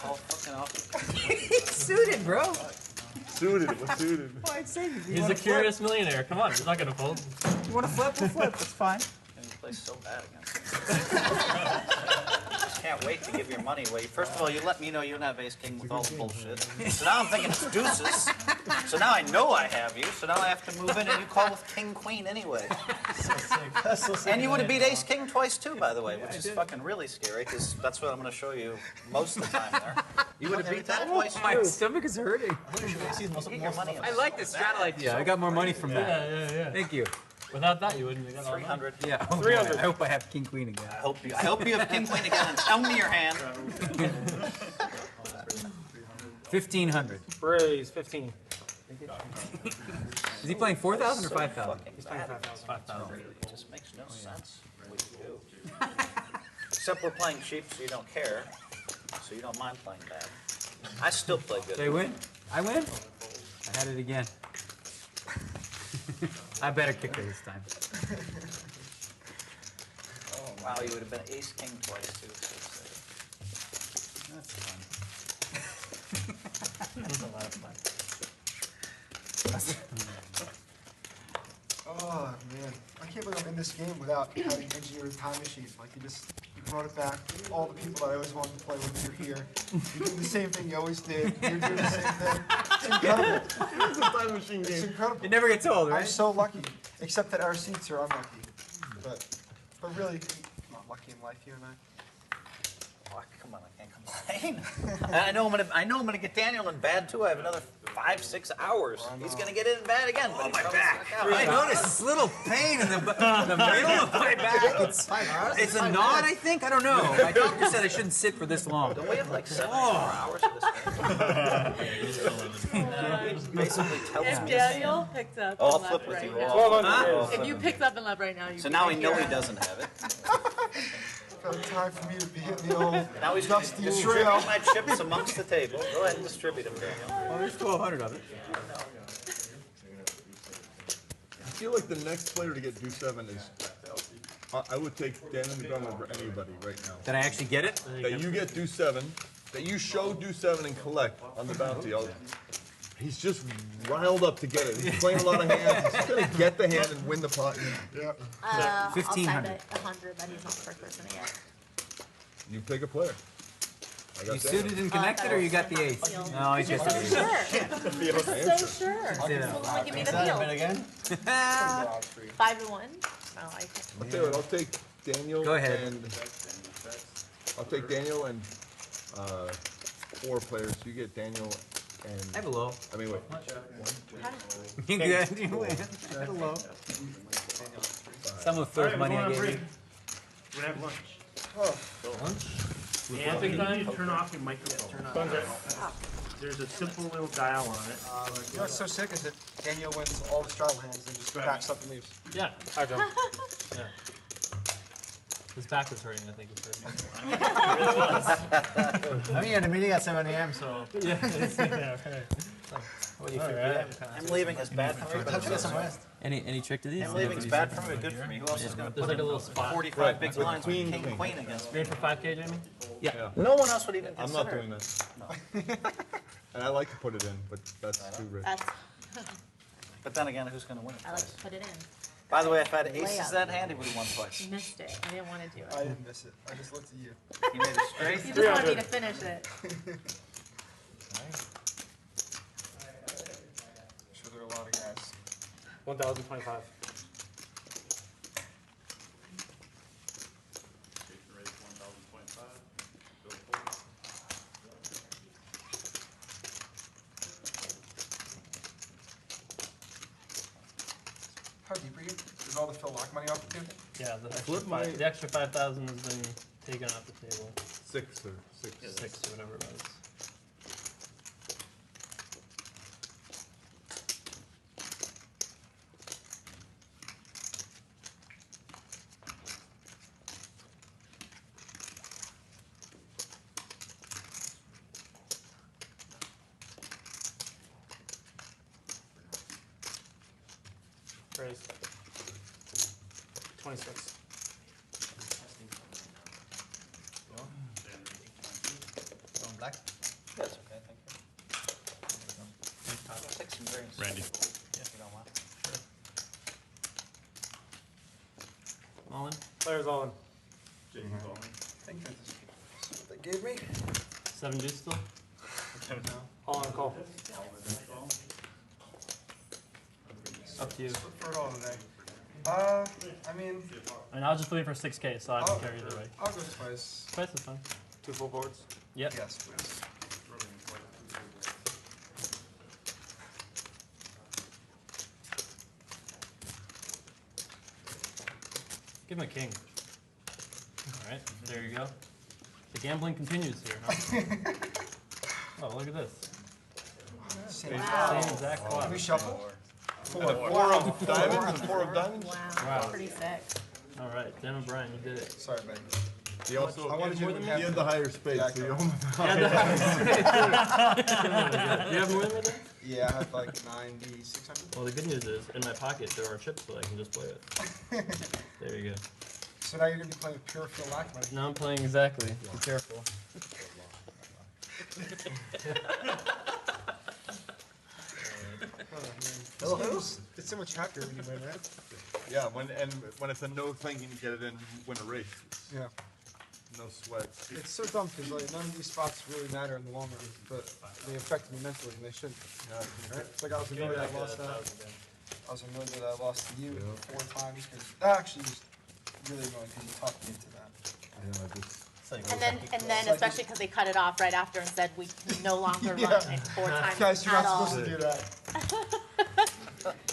[SPEAKER 15] All fucking off.
[SPEAKER 16] He's suited, bro.
[SPEAKER 2] Suited. What's suited?
[SPEAKER 16] Oh, I'd say you
[SPEAKER 3] He's
[SPEAKER 16] wanna
[SPEAKER 3] a curious millionaire. Come on, he's not gonna fold.
[SPEAKER 16] You want to flip? We'll flip. It's fine.
[SPEAKER 15] And he plays so bad against me. can't wait to give your money away. First of all, you let me know you don't have ace king with all the bullshit. So now I'm thinking it's deuces. So now I know I have you. So now I have to move in and you call with king queen anyway.
[SPEAKER 9] That's so sick.
[SPEAKER 15] And you would have beat ace king twice too, by the way, which is fucking really scary because that's what I'm going to show you most of the time there. You would have beat that twice too.
[SPEAKER 16] My stomach is hurting.
[SPEAKER 15] Get your money
[SPEAKER 16] I like this straddle idea. I got more money from that.
[SPEAKER 3] Yeah.
[SPEAKER 16] Thank you.
[SPEAKER 3] Without that, you wouldn't have got all that.
[SPEAKER 15] 300.
[SPEAKER 16] Yeah.
[SPEAKER 7] 300.
[SPEAKER 16] I hope I have king queen again.
[SPEAKER 15] I hope you have king queen again and tell me your hand.
[SPEAKER 16] 1,500.
[SPEAKER 9] Braves, 15.
[SPEAKER 16] Is he playing 4,000 or 5,000?
[SPEAKER 15] He's playing 5,000. It just makes no sense what you do. Except we're playing cheap, so you don't care. So you don't mind playing bad. I still play good.
[SPEAKER 16] They win? I win? I had it again. I better kick her this time.
[SPEAKER 15] Oh, wow, you would have been ace king twice too.
[SPEAKER 16] That's fun.
[SPEAKER 3] That's a lot of fun.
[SPEAKER 5] Oh man, I can't believe I'm in this game without having engineered a time machine. Like you brought it back. All the people that I always wanted to play with, you're here. You're doing the same thing you always did. You're doing the same thing. It's incredible.
[SPEAKER 9] It's a time machine game.
[SPEAKER 5] It's incredible.
[SPEAKER 16] It never gets old, right?
[SPEAKER 5] I'm so lucky, except that our seats are unlucky. But really, I'm not lucky in life, you and I.
[SPEAKER 15] Oh, come on, I can't complain. I know I'm gonna get Daniel in bad too. I have another 5-6 hours. He's gonna get in bad again. Oh, my back!
[SPEAKER 16] I noticed this little pain in the middle of my back. It's a knot, I think. I don't know. My doctor said I shouldn't sit for this long.
[SPEAKER 15] Don't we have like 7 more hours of this game? Basically tells
[SPEAKER 4] If
[SPEAKER 15] me.
[SPEAKER 4] Daniel picks up
[SPEAKER 15] Oh, I'll
[SPEAKER 4] and
[SPEAKER 15] flip
[SPEAKER 4] left
[SPEAKER 15] with
[SPEAKER 4] right
[SPEAKER 15] you.
[SPEAKER 4] now. If you picked up and left right now, you
[SPEAKER 15] So now we know he doesn't have it.
[SPEAKER 5] Time for me to hit the old
[SPEAKER 15] Now he's going to
[SPEAKER 5] dusty
[SPEAKER 15] distribute
[SPEAKER 5] trail.
[SPEAKER 15] my chips amongst the table. Go ahead and distribute them, Daniel.
[SPEAKER 16] Well, there's 1,200 of it.
[SPEAKER 2] I feel like the next player to get do 7 is. I would take Daniel McDonald over anybody right now.
[SPEAKER 16] Did I actually get it?
[SPEAKER 2] That you get do 7, that you show do 7 and collect on the bounty. He's just riled up to get it. He's playing a lot of hands. He's just gonna get the hand and win the pot.
[SPEAKER 5] Yeah.
[SPEAKER 4] I'll
[SPEAKER 16] 1,500.
[SPEAKER 4] send it 100, but he's not the first person to get.
[SPEAKER 2] You pick a player. I got
[SPEAKER 16] You
[SPEAKER 2] Daniel.
[SPEAKER 16] suited and connected, or you got the ace? No, he's got the ace.
[SPEAKER 4] Sure. So sure.
[SPEAKER 16] Say that.
[SPEAKER 4] Someone give me the
[SPEAKER 9] Bid
[SPEAKER 4] deal.
[SPEAKER 9] again?
[SPEAKER 4] 5 to 1. No, I can't.
[SPEAKER 2] I'll tell you what, I'll take Daniel.
[SPEAKER 16] Go ahead.
[SPEAKER 2] And I'll take Daniel and 4 players. You get Daniel and.
[SPEAKER 16] I have a low.
[SPEAKER 2] I mean, wait.
[SPEAKER 16] You good? You win. I have a low. Some of the money I gave you.
[SPEAKER 14] We're gonna have lunch. And you need to turn off your microphone. There's a simple little dial on it.
[SPEAKER 5] You know what's so sick is that Daniel wins all the straddle hands and just backs up and leaves.
[SPEAKER 3] Yeah. Yeah. His back was hurting, I think it's hurting.
[SPEAKER 9] I mean, you had a meeting at 7 a.m., so.
[SPEAKER 3] Yeah, okay.
[SPEAKER 9] What do you think?
[SPEAKER 15] I'm leaving is bad for me, but
[SPEAKER 9] Get some rest.
[SPEAKER 3] Any trick to these?
[SPEAKER 15] I'm leaving is bad for me, but good for me. Who else is going to
[SPEAKER 3] There's
[SPEAKER 15] put
[SPEAKER 3] like a
[SPEAKER 15] in
[SPEAKER 3] little spot.
[SPEAKER 15] 45 big lines with king queen against me?
[SPEAKER 3] Green for 5K, Jamie?
[SPEAKER 16] Yeah.
[SPEAKER 15] No one else would even
[SPEAKER 2] I'm
[SPEAKER 15] consider.
[SPEAKER 2] not doing that. And I like to put it in, but that's too rich.
[SPEAKER 4] That's,
[SPEAKER 15] But then again, who's going to win it?
[SPEAKER 4] I like to put it in.
[SPEAKER 15] By the way, if I had aces
[SPEAKER 4] Layup.
[SPEAKER 15] that hand, he would have won twice.
[SPEAKER 4] You missed it. I didn't want to do
[SPEAKER 5] I
[SPEAKER 4] it.
[SPEAKER 5] didn't miss it. I just looked at you.
[SPEAKER 15] He made it straight.
[SPEAKER 4] You just wanted me to finish it.
[SPEAKER 5] I'm sure there are a lot of guys.
[SPEAKER 9] 1,025.
[SPEAKER 5] How deep are you? Is all the Phil Laak money off the table?
[SPEAKER 3] Yeah,
[SPEAKER 2] Flip my-
[SPEAKER 3] the extra 5,000 has been taken off the table.
[SPEAKER 2] 6 or 6.
[SPEAKER 3] 6 or whatever it was.
[SPEAKER 9] Raise. 26.
[SPEAKER 6] Going black?
[SPEAKER 15] That's okay, thank you. I'll take some drinks.
[SPEAKER 10] Randy.
[SPEAKER 15] If you don't mind.
[SPEAKER 3] All in?
[SPEAKER 9] Players all in.
[SPEAKER 5] I think that's gave me.
[SPEAKER 3] 7 juice still?
[SPEAKER 14] All on call.
[SPEAKER 3] Up to you.
[SPEAKER 5] For it all today. I mean,
[SPEAKER 3] I was just looking for 6K, so I don't care either way.
[SPEAKER 5] I'll go twice.
[SPEAKER 3] Twice is fine.
[SPEAKER 14] 2 full boards.
[SPEAKER 3] Yep.
[SPEAKER 5] Yes, please.
[SPEAKER 3] Give him a king. All right, there you go. The gambling continues here, huh? Oh, look at this.
[SPEAKER 5] Same
[SPEAKER 3] exact
[SPEAKER 5] Can
[SPEAKER 3] quad.
[SPEAKER 5] we shuffle?
[SPEAKER 2] And a 4 of diamonds and a 4 of diamonds?
[SPEAKER 4] Wow, pretty sick.
[SPEAKER 3] All right, damn it, Brian, you did it.
[SPEAKER 5] Sorry, Ben.
[SPEAKER 2] He also
[SPEAKER 5] I wanted you to
[SPEAKER 2] he had the higher spade,
[SPEAKER 5] Yeah,
[SPEAKER 2] so you
[SPEAKER 5] okay.
[SPEAKER 2] almost
[SPEAKER 3] You have more than me then?
[SPEAKER 5] Yeah, I have like 9,600.
[SPEAKER 3] Well, the good news is, in my pocket, there are chips that I can just play with. There you go.
[SPEAKER 5] So now you're going to be playing with pure Phil Laak money.
[SPEAKER 3] Now I'm playing exactly. Be careful.
[SPEAKER 5] Oh, man. It's so much happier when you win, right?
[SPEAKER 2] Yeah, when it's a no thinking to get it in, win a race.
[SPEAKER 5] Yeah.
[SPEAKER 2] No sweat.
[SPEAKER 5] It's so dumb because like, none of these spots really matter in the long run, but they affect me mentally and they shouldn't. Right? It's like I was annoyed I lost that. I was annoyed that I lost to you 4 times. That actually was really annoying because you talked me into that.
[SPEAKER 4] And then especially because they cut it off right after and said we can no longer run it 4 times
[SPEAKER 5] Guys, you're
[SPEAKER 4] at
[SPEAKER 5] not
[SPEAKER 4] all.
[SPEAKER 5] supposed to do that.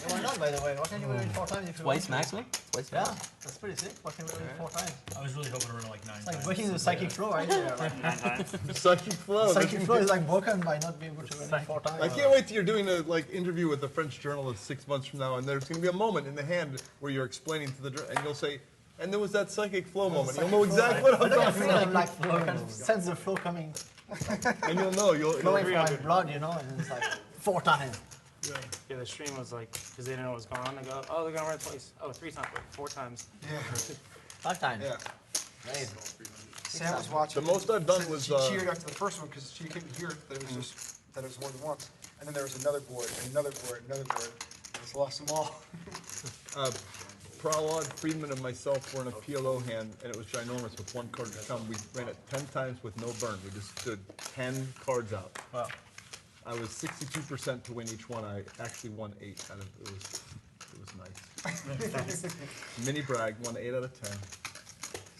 [SPEAKER 9] Why not, by the way? Why can't you win it 4 times if you
[SPEAKER 6] Twice
[SPEAKER 9] want to?
[SPEAKER 6] maximum? Twice
[SPEAKER 9] Yeah, that's pretty sick. Why can't you win it 4 times?
[SPEAKER 10] I was really hoping to run it like 9
[SPEAKER 9] It's like
[SPEAKER 10] times.
[SPEAKER 9] breaking the psychic flow right there. Right?
[SPEAKER 11] 9 times.
[SPEAKER 2] Psychic flow.
[SPEAKER 9] Psychic flow is like broken by not being able to win it 4 times.
[SPEAKER 2] I can't wait till you're doing a interview with a French journalist 6 months from now, and there's going to be a moment in the hand where you're explaining to the and you'll say, and there was that psychic flow moment. You'll know exactly what I'm talking about.
[SPEAKER 9] I'm like, I can sense the flow coming.
[SPEAKER 2] And you'll know. You'll
[SPEAKER 9] flowing from my blood, you know, and it's like 4 times.
[SPEAKER 14] Yeah, the stream was like, because they didn't know what was going on. They go, oh, they're going to run it twice. Oh, 3 times, 4 times.
[SPEAKER 5] Yeah.
[SPEAKER 9] 5 times.
[SPEAKER 5] Yeah.
[SPEAKER 9] Right.
[SPEAKER 5] Sam was watching.
[SPEAKER 2] The most I've done
[SPEAKER 5] said
[SPEAKER 2] was,
[SPEAKER 5] she cheered after the first one because she couldn't hear it, that it was just that it was more than once. And then there was another board, and another board, another board. I just lost them all.
[SPEAKER 2] Pralad, Friedman, and myself were in a PLO hand, and it was ginormous with 1 card to come. We ran it 10 times with no burn. We just stood 10 cards out.
[SPEAKER 3] Wow.
[SPEAKER 2] I was 62% to win each one. I actually won 8 out of it. Was nice. Mini brag, won 8 out of 10.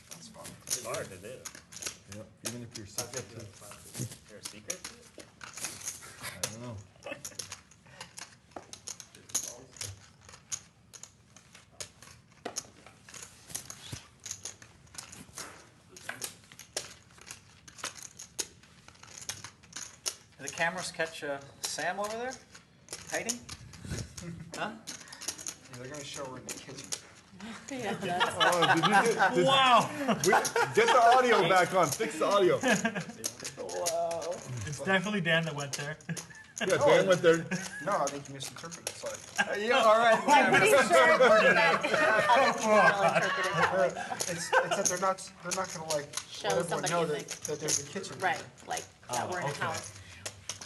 [SPEAKER 5] That's fun.
[SPEAKER 11] It's hard to do.
[SPEAKER 2] Yep, even if you're second to,
[SPEAKER 11] Is there a secret?
[SPEAKER 2] I don't know.
[SPEAKER 15] Did the cameras catch Sam over there? Hiding? Huh?
[SPEAKER 5] Yeah, they're going to show her in the kitchen.
[SPEAKER 4] Yeah, that's
[SPEAKER 2] Oh, did you get,
[SPEAKER 10] Wow!
[SPEAKER 2] get the audio back on. Fix the audio.
[SPEAKER 4] wow.
[SPEAKER 10] It's definitely Dan that went there.
[SPEAKER 2] Yeah, Dan went there.
[SPEAKER 5] No, I think you misinterpreted. Sorry.
[SPEAKER 2] Yeah, all right.
[SPEAKER 4] I'm pretty sure that other people interpreted it.
[SPEAKER 5] It's that they're not going to like
[SPEAKER 4] Show
[SPEAKER 5] let everyone
[SPEAKER 4] somebody
[SPEAKER 5] know
[SPEAKER 4] in
[SPEAKER 5] that, that there's a kitchen.
[SPEAKER 4] Right, like that we're in a house.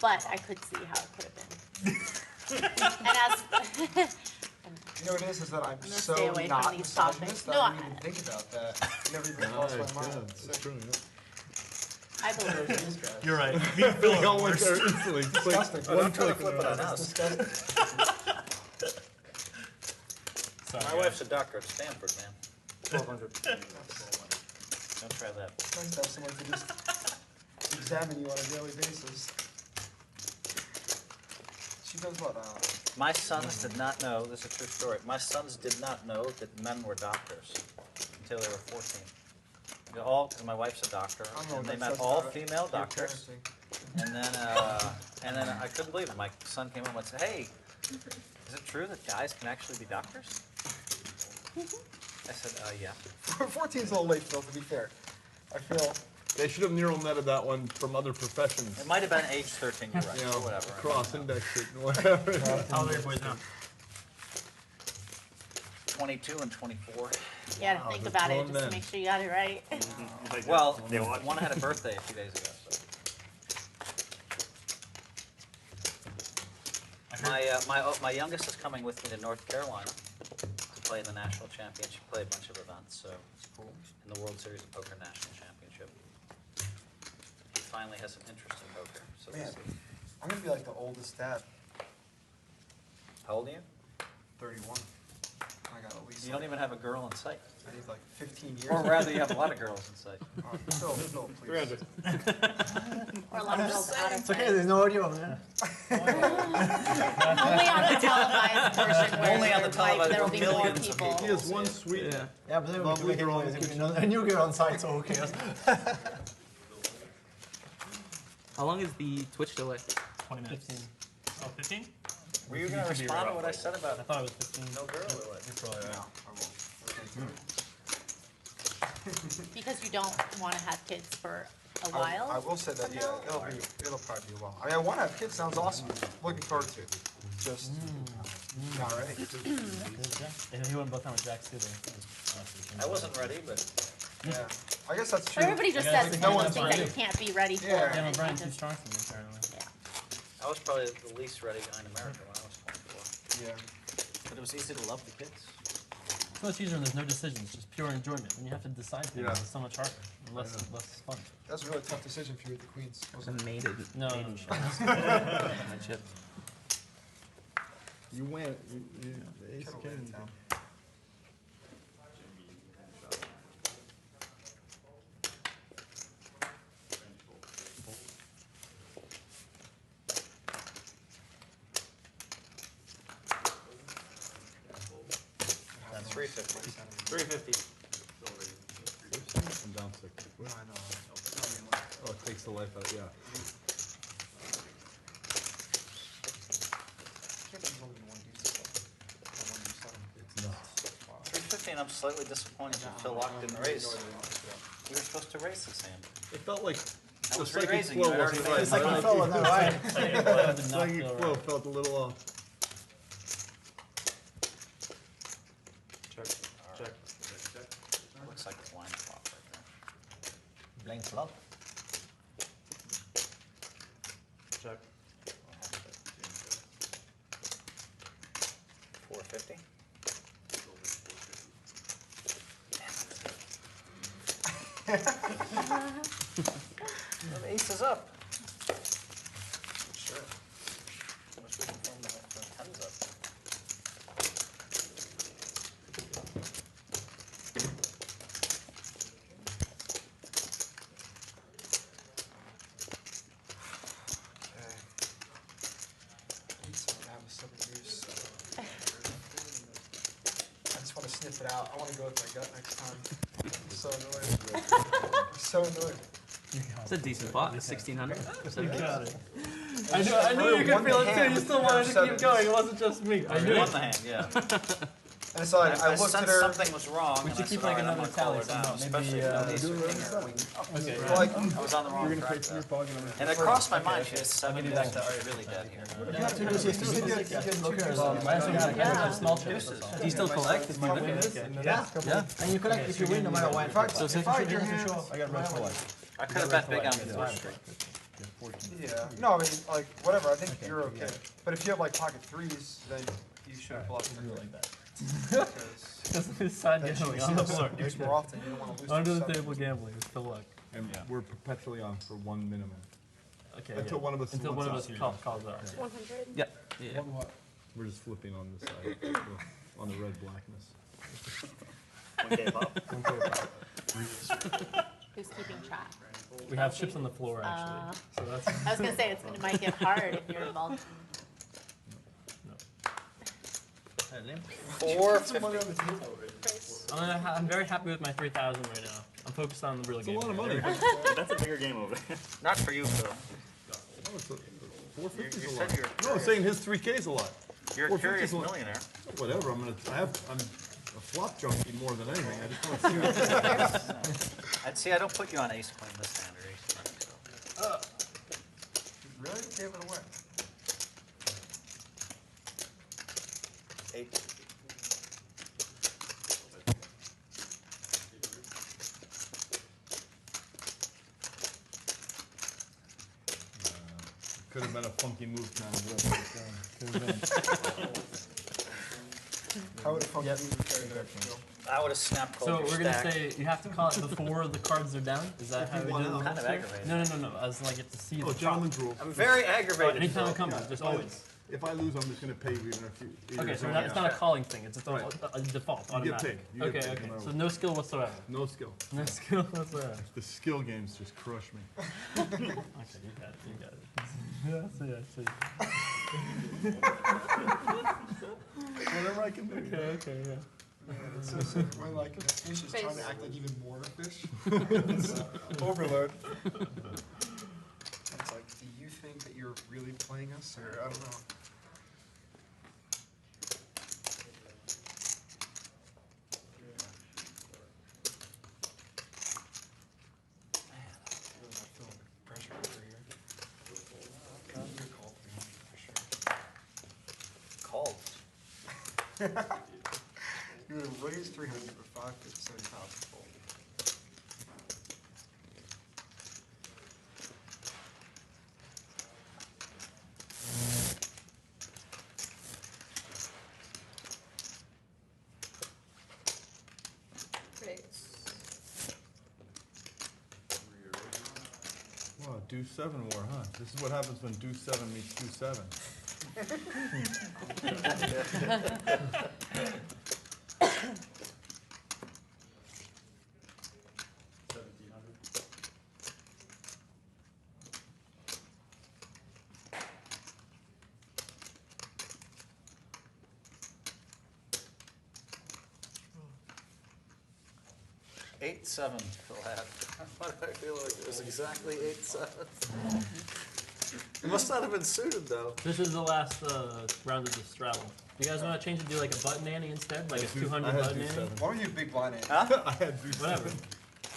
[SPEAKER 4] But I could see how it could have been. And as
[SPEAKER 5] You know what it is that I'm
[SPEAKER 4] gonna
[SPEAKER 5] so
[SPEAKER 4] stay away from
[SPEAKER 5] not
[SPEAKER 4] these
[SPEAKER 5] misogynist
[SPEAKER 4] topics.
[SPEAKER 5] that
[SPEAKER 4] No,
[SPEAKER 5] I didn't even think about that. It never even crossed my mind.
[SPEAKER 2] That's true.
[SPEAKER 4] I believe
[SPEAKER 5] These guys.
[SPEAKER 10] You're right.
[SPEAKER 2] They all went there instantly. It's like
[SPEAKER 5] Disgusting.
[SPEAKER 2] one click.
[SPEAKER 15] Flip it on us. My wife's a doctor at Stanford, man.
[SPEAKER 14] 1,200.
[SPEAKER 15] Don't try that.
[SPEAKER 5] It's nice to have someone to just examine you on a daily basis. She does what?
[SPEAKER 15] My sons did not know, this is a true story, my sons did not know that men were doctors until they were 14. They all, because my wife's a doctor,
[SPEAKER 5] I don't know
[SPEAKER 15] and
[SPEAKER 5] what
[SPEAKER 15] they
[SPEAKER 5] that
[SPEAKER 15] met
[SPEAKER 5] says
[SPEAKER 15] all
[SPEAKER 5] about
[SPEAKER 15] female
[SPEAKER 5] your
[SPEAKER 15] doctors.
[SPEAKER 5] parenting.
[SPEAKER 15] And then I couldn't believe it. My son came home and said, hey, is it true that guys can actually be doctors? I said, yeah.
[SPEAKER 5] 14's a little late, Phil, to be fair. I feel.
[SPEAKER 2] They should have neural netted that one from other professions.
[SPEAKER 15] It might have been age 13, you're right,
[SPEAKER 2] You
[SPEAKER 15] or
[SPEAKER 2] know,
[SPEAKER 15] whatever.
[SPEAKER 2] cross index it and whatever.
[SPEAKER 10] How old are your boys now?
[SPEAKER 15] 22 and 24.
[SPEAKER 4] you gotta think about it just to make sure you got it right.
[SPEAKER 15] Well, one had a birthday a few days ago. So. My youngest is coming with me to North Carolina to play in the national championship, play a bunch of events. So in the World Series of Poker National Championship. finally has some interest in poker. So
[SPEAKER 5] Man,
[SPEAKER 15] we'll see.
[SPEAKER 5] I'm gonna be like the oldest dad.
[SPEAKER 15] How old are you?
[SPEAKER 5] 31. I got at least.
[SPEAKER 15] You don't even have a girl in sight.
[SPEAKER 5] I need like 15 years.
[SPEAKER 15] Or rather, you have a lot of girls in sight.
[SPEAKER 5] No, please.
[SPEAKER 4] Or a lot of girls out of
[SPEAKER 9] It's okay, there's no audio, man.
[SPEAKER 4] Only on the televised version where
[SPEAKER 15] Only on the televised
[SPEAKER 4] there will
[SPEAKER 15] where
[SPEAKER 4] be more
[SPEAKER 15] millions of
[SPEAKER 4] people.
[SPEAKER 2] He has one sweet.
[SPEAKER 9] Yeah, but then we can
[SPEAKER 2] Lovely
[SPEAKER 9] make it
[SPEAKER 2] girl.
[SPEAKER 9] noise. We can- A new girl on site, so who cares?
[SPEAKER 3] How long is the Twitch delay?
[SPEAKER 10] 20 minutes.
[SPEAKER 3] 15.
[SPEAKER 10] Oh, 15?
[SPEAKER 15] Were you going to respond to what I said about
[SPEAKER 3] I thought it was 15.
[SPEAKER 15] no girl or what?
[SPEAKER 10] You're probably right.
[SPEAKER 4] Because you don't want to have kids for a
[SPEAKER 5] I
[SPEAKER 4] while?
[SPEAKER 5] will say that, yeah, it'll probably be a while. I mean, I want to have kids, sounds awesome. Looking forward to it. Just not ready.
[SPEAKER 3] And he went both times with Jack too.
[SPEAKER 15] I wasn't ready, but
[SPEAKER 5] Yeah, I guess that's true.
[SPEAKER 4] Everybody just
[SPEAKER 3] Yeah,
[SPEAKER 4] says
[SPEAKER 3] no
[SPEAKER 4] no
[SPEAKER 3] one's
[SPEAKER 4] that you
[SPEAKER 3] ready.
[SPEAKER 4] can't be ready for.
[SPEAKER 5] Yeah.
[SPEAKER 4] and
[SPEAKER 3] Yeah,
[SPEAKER 4] you
[SPEAKER 3] but Brian's too
[SPEAKER 4] just-
[SPEAKER 3] strong for me, apparently.
[SPEAKER 15] I was probably the least ready guy in America when I was 24.
[SPEAKER 5] Yeah.
[SPEAKER 15] But it was easy to love the kids.
[SPEAKER 3] It's much easier when there's no decisions, just pure enjoyment. When you have to decide things,
[SPEAKER 2] Yeah.
[SPEAKER 3] it's so much harder and less fun.
[SPEAKER 5] That was a really tough decision for you with the Queens, wasn't it?
[SPEAKER 3] Mated. No.
[SPEAKER 2] You win. Ace
[SPEAKER 5] Could've
[SPEAKER 2] king.
[SPEAKER 5] laid it down.
[SPEAKER 15] That's 350.
[SPEAKER 11] 350.
[SPEAKER 2] I'm down 6.
[SPEAKER 5] No, I know.
[SPEAKER 2] Oh, it takes the life out. Yeah. It's nuts.
[SPEAKER 15] 350, and I'm slightly disappointed that Phil Laak didn't raise. You were supposed to raise this hand.
[SPEAKER 2] It felt like
[SPEAKER 15] I
[SPEAKER 2] the
[SPEAKER 15] was
[SPEAKER 2] psychic
[SPEAKER 15] re-raising you,
[SPEAKER 2] flow
[SPEAKER 15] I'd already
[SPEAKER 2] wasn't
[SPEAKER 15] made
[SPEAKER 2] right.
[SPEAKER 15] it. Psychic
[SPEAKER 2] My
[SPEAKER 9] flow wasn't right.
[SPEAKER 2] Psychic flow felt a little off.
[SPEAKER 5] Check, check.
[SPEAKER 15] Looks like a blind flop right there.
[SPEAKER 9] Blind flop.
[SPEAKER 5] Check.
[SPEAKER 15] 450. The ace is up.
[SPEAKER 5] Sure.
[SPEAKER 15] Wish we could find the tens up.
[SPEAKER 5] Okay. I need someone to have a 7 deuce. I just want to sniff it out. I want to go with my gut next time. I'm so annoyed. I'm so annoyed.
[SPEAKER 3] It's a decent pot. 1600.
[SPEAKER 9] You got it.
[SPEAKER 3] I knew you could feel it too. You still wanted to keep going. It wasn't just me. I knew
[SPEAKER 15] You won
[SPEAKER 3] it.
[SPEAKER 15] the hand, yeah.
[SPEAKER 5] And so I looked at
[SPEAKER 15] sensed
[SPEAKER 5] her.
[SPEAKER 15] something was wrong.
[SPEAKER 3] We
[SPEAKER 15] and
[SPEAKER 3] should
[SPEAKER 15] I
[SPEAKER 3] keep
[SPEAKER 15] said,
[SPEAKER 3] like
[SPEAKER 15] "All right, I'm
[SPEAKER 3] another
[SPEAKER 15] gonna call
[SPEAKER 3] tally
[SPEAKER 15] her down,"
[SPEAKER 3] somehow.
[SPEAKER 15] especially
[SPEAKER 3] Maybe,
[SPEAKER 15] if no ace or king or queen.
[SPEAKER 3] Okay.
[SPEAKER 5] Like,
[SPEAKER 15] I was on the wrong
[SPEAKER 2] You're gonna
[SPEAKER 15] track
[SPEAKER 2] take from your
[SPEAKER 15] there.
[SPEAKER 2] pocket. I'm gonna
[SPEAKER 15] And it crossed my mind, she has 7
[SPEAKER 3] you
[SPEAKER 15] deuces.
[SPEAKER 3] back
[SPEAKER 15] She's really dead here.
[SPEAKER 3] Do you still collect? Is my win?
[SPEAKER 9] Yeah. And you collect if you win, no matter what.
[SPEAKER 5] if I had your hand,
[SPEAKER 9] I got red for life.
[SPEAKER 15] I could have bet big on the first streak.
[SPEAKER 5] yeah. No, I mean, like, whatever. I think you're okay. But if you have like pocket threes, then you should bluff them.
[SPEAKER 3] like that.
[SPEAKER 5] Because
[SPEAKER 3] Because his side
[SPEAKER 5] then you
[SPEAKER 3] gambling
[SPEAKER 5] see
[SPEAKER 3] on the
[SPEAKER 5] the
[SPEAKER 3] floor.
[SPEAKER 5] deuce more often. You don't want to lose.
[SPEAKER 3] Under
[SPEAKER 5] to
[SPEAKER 3] the
[SPEAKER 5] seven.
[SPEAKER 3] table gambling with Phil Luck.
[SPEAKER 2] And we're perpetually on for one minimum.
[SPEAKER 3] Okay.
[SPEAKER 2] Until one of us
[SPEAKER 3] Until one of
[SPEAKER 2] wants
[SPEAKER 3] us
[SPEAKER 2] us.
[SPEAKER 3] calls out.
[SPEAKER 4] 100?
[SPEAKER 3] Yeah. Yeah.
[SPEAKER 2] We're just flipping on this side, on the red blackness.
[SPEAKER 11] 1K pop.
[SPEAKER 4] Who's keeping track?
[SPEAKER 3] We have chips on the floor actually. So that's.
[SPEAKER 4] I was gonna say, it might get hard if you're involved.
[SPEAKER 15] 450.
[SPEAKER 3] I'm very happy with my 3,000 right now. I'm focused on the real game.
[SPEAKER 2] It's a lot of money.
[SPEAKER 11] That's a bigger game over there.
[SPEAKER 15] Not for you, Phil.
[SPEAKER 2] Oh, it's a, 450
[SPEAKER 15] You
[SPEAKER 2] is a
[SPEAKER 15] said
[SPEAKER 2] lot.
[SPEAKER 15] you're
[SPEAKER 2] No, I'm saying his 3K is a lot.
[SPEAKER 15] You're a
[SPEAKER 2] 450
[SPEAKER 15] curious
[SPEAKER 2] is a lot.
[SPEAKER 15] millionaire.
[SPEAKER 2] Whatever. I'm a flop junkie more than anything. I just want to see what
[SPEAKER 15] I'd see, I don't put you on ace queen this hand or ace queen. So.
[SPEAKER 5] You really gave it away.
[SPEAKER 15] 8.
[SPEAKER 2] Could have been a funky move now.
[SPEAKER 5] How would a fucking
[SPEAKER 3] Yep.
[SPEAKER 7] I would have snapped
[SPEAKER 3] So
[SPEAKER 7] called your
[SPEAKER 3] we're gonna
[SPEAKER 7] stack.
[SPEAKER 3] say you have to call it before the cards are down. Is that how we do it?
[SPEAKER 7] Kind of aggravating.
[SPEAKER 3] No. I was like, you have to see the top.
[SPEAKER 2] Gentlemen's rules.
[SPEAKER 7] I'm very aggravated.
[SPEAKER 3] Anytime it comes, just always.
[SPEAKER 2] If I lose, I'm just going to pay you even if you.
[SPEAKER 3] Okay, so it's not a calling thing. It's just a default,
[SPEAKER 2] You get
[SPEAKER 3] automatic.
[SPEAKER 2] paid. You get
[SPEAKER 3] Okay,
[SPEAKER 2] paid,
[SPEAKER 3] okay.
[SPEAKER 2] no matter
[SPEAKER 3] So
[SPEAKER 2] what.
[SPEAKER 3] no skill whatsoever.
[SPEAKER 2] No skill.
[SPEAKER 3] No skill whatsoever.
[SPEAKER 2] The skill games just crush me.
[SPEAKER 3] Okay, you got it. Yeah, I see.
[SPEAKER 2] Whatever I can do.
[SPEAKER 3] Okay, yeah.
[SPEAKER 5] It's so sick. When like a fish is trying to act like even more of a fish. It's overload. It's like, do you think that you're really playing us, or I don't know. Pressure over here. You're called for sure.
[SPEAKER 7] Called.
[SPEAKER 5] You would have raised 300 with 570,000 fold.
[SPEAKER 2] Wow, deuce 7 war, huh? This is what happens when deuce 7 meets deuce 7.
[SPEAKER 15] Eight, 7, Phil had. Why did I feel like it was exactly 8-7? It must not have been suited though.
[SPEAKER 3] This is the last round of the straddle. You guys want to change it to like a button ante instead? Like a 200 button ante?
[SPEAKER 5] Why don't you have big blind ante?
[SPEAKER 7] Huh?
[SPEAKER 2] I had deuce
[SPEAKER 3] Whatever.
[SPEAKER 2] 7.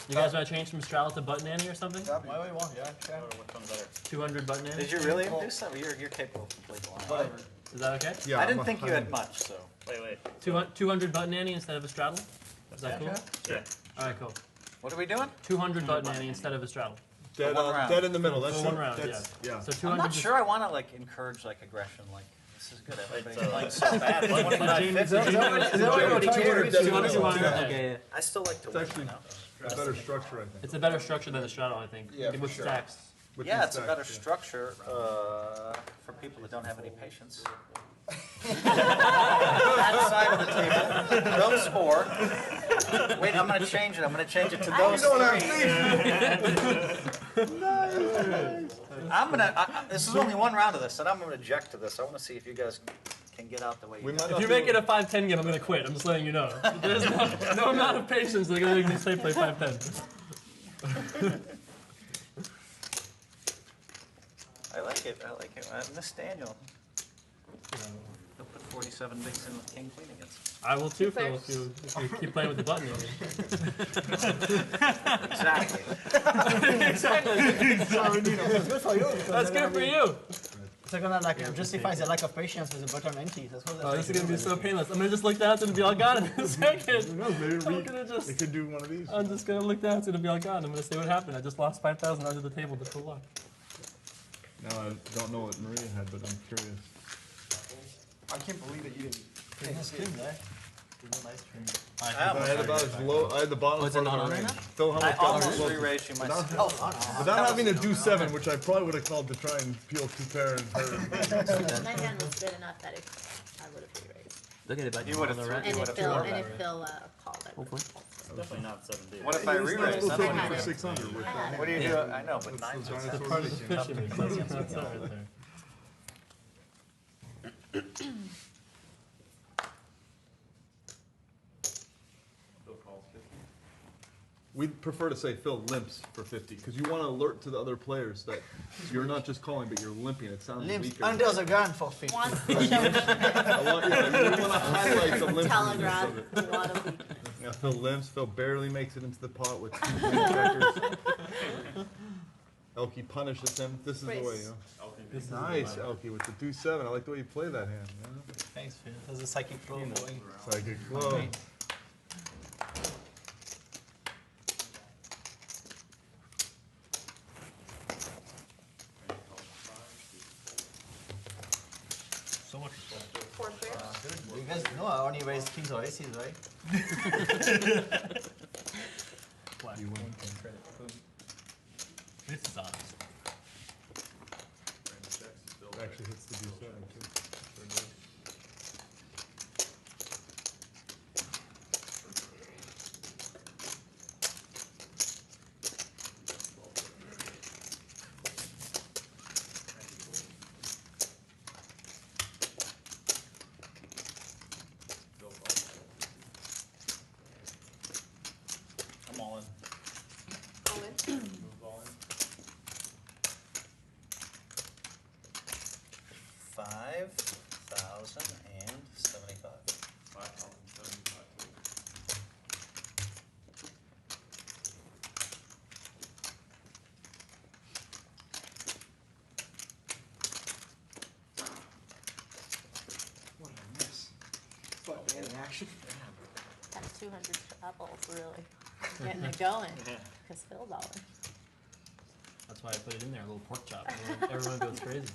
[SPEAKER 3] You guys want to change from straddle to button ante or something?
[SPEAKER 5] That'd be
[SPEAKER 9] Why would you want? Yeah, sure.
[SPEAKER 7] Which one's better?
[SPEAKER 3] 200 button ante?
[SPEAKER 7] Did you really do something? You're capable of complete blind.
[SPEAKER 5] whatever.
[SPEAKER 3] Is that okay?
[SPEAKER 2] Yeah,
[SPEAKER 7] I didn't
[SPEAKER 2] I'm
[SPEAKER 7] think you
[SPEAKER 2] 100.
[SPEAKER 7] had much, so.
[SPEAKER 11] Wait.
[SPEAKER 3] 200 button ante instead of a straddle? Is that cool?
[SPEAKER 11] Yeah.
[SPEAKER 3] Alright, cool.
[SPEAKER 7] What are we doing?
[SPEAKER 3] 200 button ante instead of a straddle.
[SPEAKER 2] Dead,
[SPEAKER 7] one round.
[SPEAKER 2] dead in the middle. That's
[SPEAKER 3] For one round,
[SPEAKER 2] that's, yeah.
[SPEAKER 3] So
[SPEAKER 7] I'm
[SPEAKER 3] 200
[SPEAKER 7] not
[SPEAKER 3] is-
[SPEAKER 7] sure I want to like encourage like aggression. Like this is good. Everybody's
[SPEAKER 11] It's,
[SPEAKER 7] playing so bad. 25, 50.
[SPEAKER 3] Is that what you're
[SPEAKER 2] Jaime-
[SPEAKER 3] doing?
[SPEAKER 2] Jaime-
[SPEAKER 3] 200.
[SPEAKER 2] Yeah.
[SPEAKER 3] Okay,
[SPEAKER 7] I still like to
[SPEAKER 2] It's
[SPEAKER 7] win.
[SPEAKER 2] actually
[SPEAKER 7] You know?
[SPEAKER 2] a better structure, I think.
[SPEAKER 3] it's a better structure than the straddle, I think.
[SPEAKER 5] Yeah, for
[SPEAKER 3] With
[SPEAKER 5] sure.
[SPEAKER 3] stacks.
[SPEAKER 2] With
[SPEAKER 7] Yeah,
[SPEAKER 2] these
[SPEAKER 7] it's a
[SPEAKER 2] stacks,
[SPEAKER 7] better
[SPEAKER 2] yeah.
[SPEAKER 7] structure for people that don't have any patience. That side of the table, those 4. Wait, I'm going to change it. I'm going to change it to those 3. I'm going to. This is only one round of this, and I'm going to object to this. I want to see if you guys can get out the way you
[SPEAKER 2] We
[SPEAKER 7] do.
[SPEAKER 2] might
[SPEAKER 3] If
[SPEAKER 2] not
[SPEAKER 3] you
[SPEAKER 2] do
[SPEAKER 3] make it a 5-10 game, I'm gonna quit. I'm just letting you know. There's no amount of patience they're gonna make me say play 5-10.
[SPEAKER 7] I like it. I miss Daniel. He'll put 47 bigs in with King Queen against.
[SPEAKER 3] I will too, Phil, if you keep playing with the button.
[SPEAKER 7] Exactly.
[SPEAKER 3] Exactly.
[SPEAKER 9] That's good for you.
[SPEAKER 3] That's good for you.
[SPEAKER 9] It's gonna like justifies the lack of patience with the button ante. That's what.
[SPEAKER 3] Oh, this is gonna be so painless. I'm gonna just look down and be all gone in a second.
[SPEAKER 2] Who knows, maybe
[SPEAKER 3] I'm gonna just.
[SPEAKER 2] it could do one of these.
[SPEAKER 3] I'm just gonna look down and be all gone. I'm gonna say what happened. I just lost 5,000 under the table just for luck.
[SPEAKER 2] Now I don't know what Maria had, but I'm curious.
[SPEAKER 5] I can't believe that you didn't.
[SPEAKER 9] There's no stream there. There's no live stream.
[SPEAKER 2] I had about as low. I had the bottom part of my range. Phil, how
[SPEAKER 7] I
[SPEAKER 2] much got
[SPEAKER 7] almost
[SPEAKER 2] close?
[SPEAKER 7] re-raised you
[SPEAKER 2] Without,
[SPEAKER 7] myself.
[SPEAKER 2] without having to do 7, which I probably would have called to try and peel 2 pair and hurt.
[SPEAKER 4] My hand was good enough that I would have re-raised.
[SPEAKER 3] Look at it,
[SPEAKER 7] You would have threw.
[SPEAKER 4] And
[SPEAKER 7] You would
[SPEAKER 4] if
[SPEAKER 7] have
[SPEAKER 4] Phil,
[SPEAKER 7] thrown.
[SPEAKER 4] and if Phil called it.
[SPEAKER 3] Hopefully.
[SPEAKER 11] Definitely not 7D.
[SPEAKER 7] What if I re-raised?
[SPEAKER 2] We'll
[SPEAKER 7] That's
[SPEAKER 2] take
[SPEAKER 7] what
[SPEAKER 2] it
[SPEAKER 7] I
[SPEAKER 2] for
[SPEAKER 7] do.
[SPEAKER 2] 600 with that.
[SPEAKER 7] What do you do? I know, but 9
[SPEAKER 2] That's the
[SPEAKER 3] That's
[SPEAKER 2] dinosaur
[SPEAKER 3] part of the
[SPEAKER 2] fishing.
[SPEAKER 3] fishing. That's it right there.
[SPEAKER 1] Phil calls 50.
[SPEAKER 2] We'd prefer to say Phil limps for 50, because you want to alert to the other players that you're not just calling, but you're limping. It sounds
[SPEAKER 9] Limps
[SPEAKER 2] weaker.
[SPEAKER 9] under the gun for 50.
[SPEAKER 2] I want, yeah, you want to highlight the limpiness
[SPEAKER 4] Telegraph
[SPEAKER 2] of it.
[SPEAKER 4] a lot of weakness.
[SPEAKER 2] Yeah, Phil limps. Phil barely makes it into the pot with 2 green checkers. ElkY punishes him. This is the way, you know.
[SPEAKER 3] This is
[SPEAKER 2] Nice, ElkY, with the deuce 7. I like the way you play that hand. Yeah.
[SPEAKER 9] Thanks, Phil. There's a psychic flow going.
[SPEAKER 2] Psychic flow.
[SPEAKER 10] So much respect.
[SPEAKER 4] 4 pairs.
[SPEAKER 9] You guys know I only raise kings or aces, right?
[SPEAKER 2] You win.
[SPEAKER 10] This is honest.
[SPEAKER 2] Actually hits the D7 too. Sure does.
[SPEAKER 7] I'm all in.
[SPEAKER 13] All in.
[SPEAKER 1] Move all in.
[SPEAKER 15] 5,075.
[SPEAKER 1] 5,075 total.
[SPEAKER 5] What did I miss? Fuck, man, in action.
[SPEAKER 4] That 200 travels, really. Getting it going. Because Phil's all in.
[SPEAKER 3] That's why I put it in there, a little pork chop. Everyone goes crazy.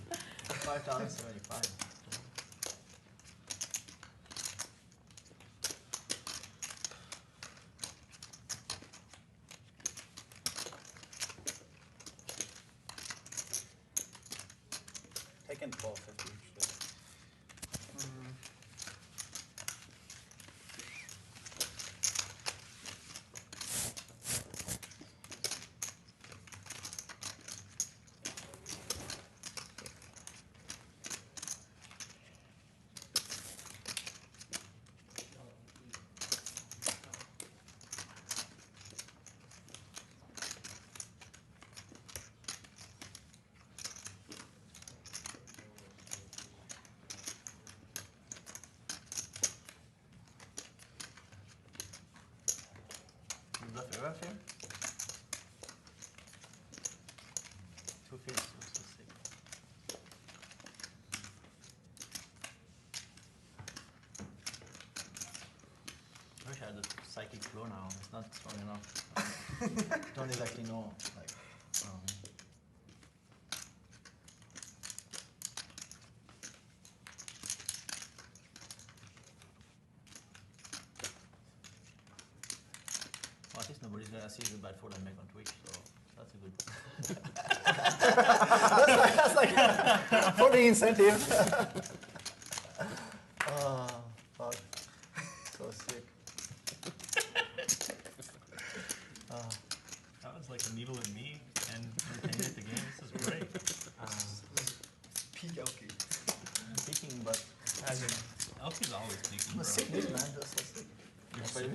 [SPEAKER 9] 5,075.
[SPEAKER 15] Taking 1250 each day.
[SPEAKER 9] You bluff everything? 250, so sick. I wish I had a psychic flow now. It's not strong enough. Don't exactly know. Like, well, at least nobody's gonna see the bad fold I make on Twitch, so that's a good. that's like for the incentive. Oh, fuck. So sick.
[SPEAKER 10] That was like a needle in me and retaining at the game. This is great.
[SPEAKER 5] Peak ElkY.
[SPEAKER 9] Peaking, but
[SPEAKER 10] ElkY's always peaking,
[SPEAKER 9] I'm
[SPEAKER 10] bro.
[SPEAKER 9] a sick dude, man. That's so sick.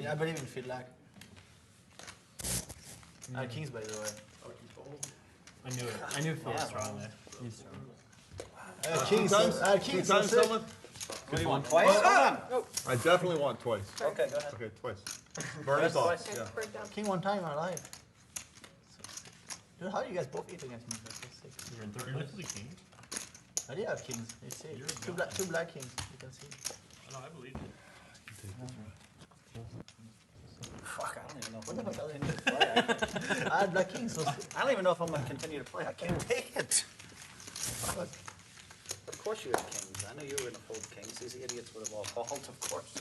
[SPEAKER 9] I believe in feed lag. Kings, by the way.
[SPEAKER 3] I knew it. I knew Phil was strong there. He's strong.
[SPEAKER 9] Kings,
[SPEAKER 2] Kings,
[SPEAKER 9] so sick.
[SPEAKER 2] someone?
[SPEAKER 15] What do you want, twice?
[SPEAKER 2] I definitely want twice.
[SPEAKER 15] Okay, go ahead.
[SPEAKER 2] Okay, twice. Burn us off. Yeah.
[SPEAKER 9] King one time in my life. Dude, how do you guys both eat against me? That's so sick.
[SPEAKER 10] You're in third place with the king?
[SPEAKER 9] I did have kings. It's sick.
[SPEAKER 10] You're a
[SPEAKER 9] Two
[SPEAKER 10] god.
[SPEAKER 9] black kings. You can see.
[SPEAKER 10] Oh, no, I believe it.
[SPEAKER 15] Fuck, I don't even know if
[SPEAKER 9] What
[SPEAKER 15] I'm
[SPEAKER 9] the
[SPEAKER 15] gonna
[SPEAKER 9] fuck?
[SPEAKER 15] continue to play.
[SPEAKER 9] I had black kings. So sick.
[SPEAKER 15] I don't even know if I'm gonna continue to play. I can't take it.
[SPEAKER 9] Fuck.
[SPEAKER 15] Of course you had kings. I knew you were gonna fold kings. These idiots would have all called, of course.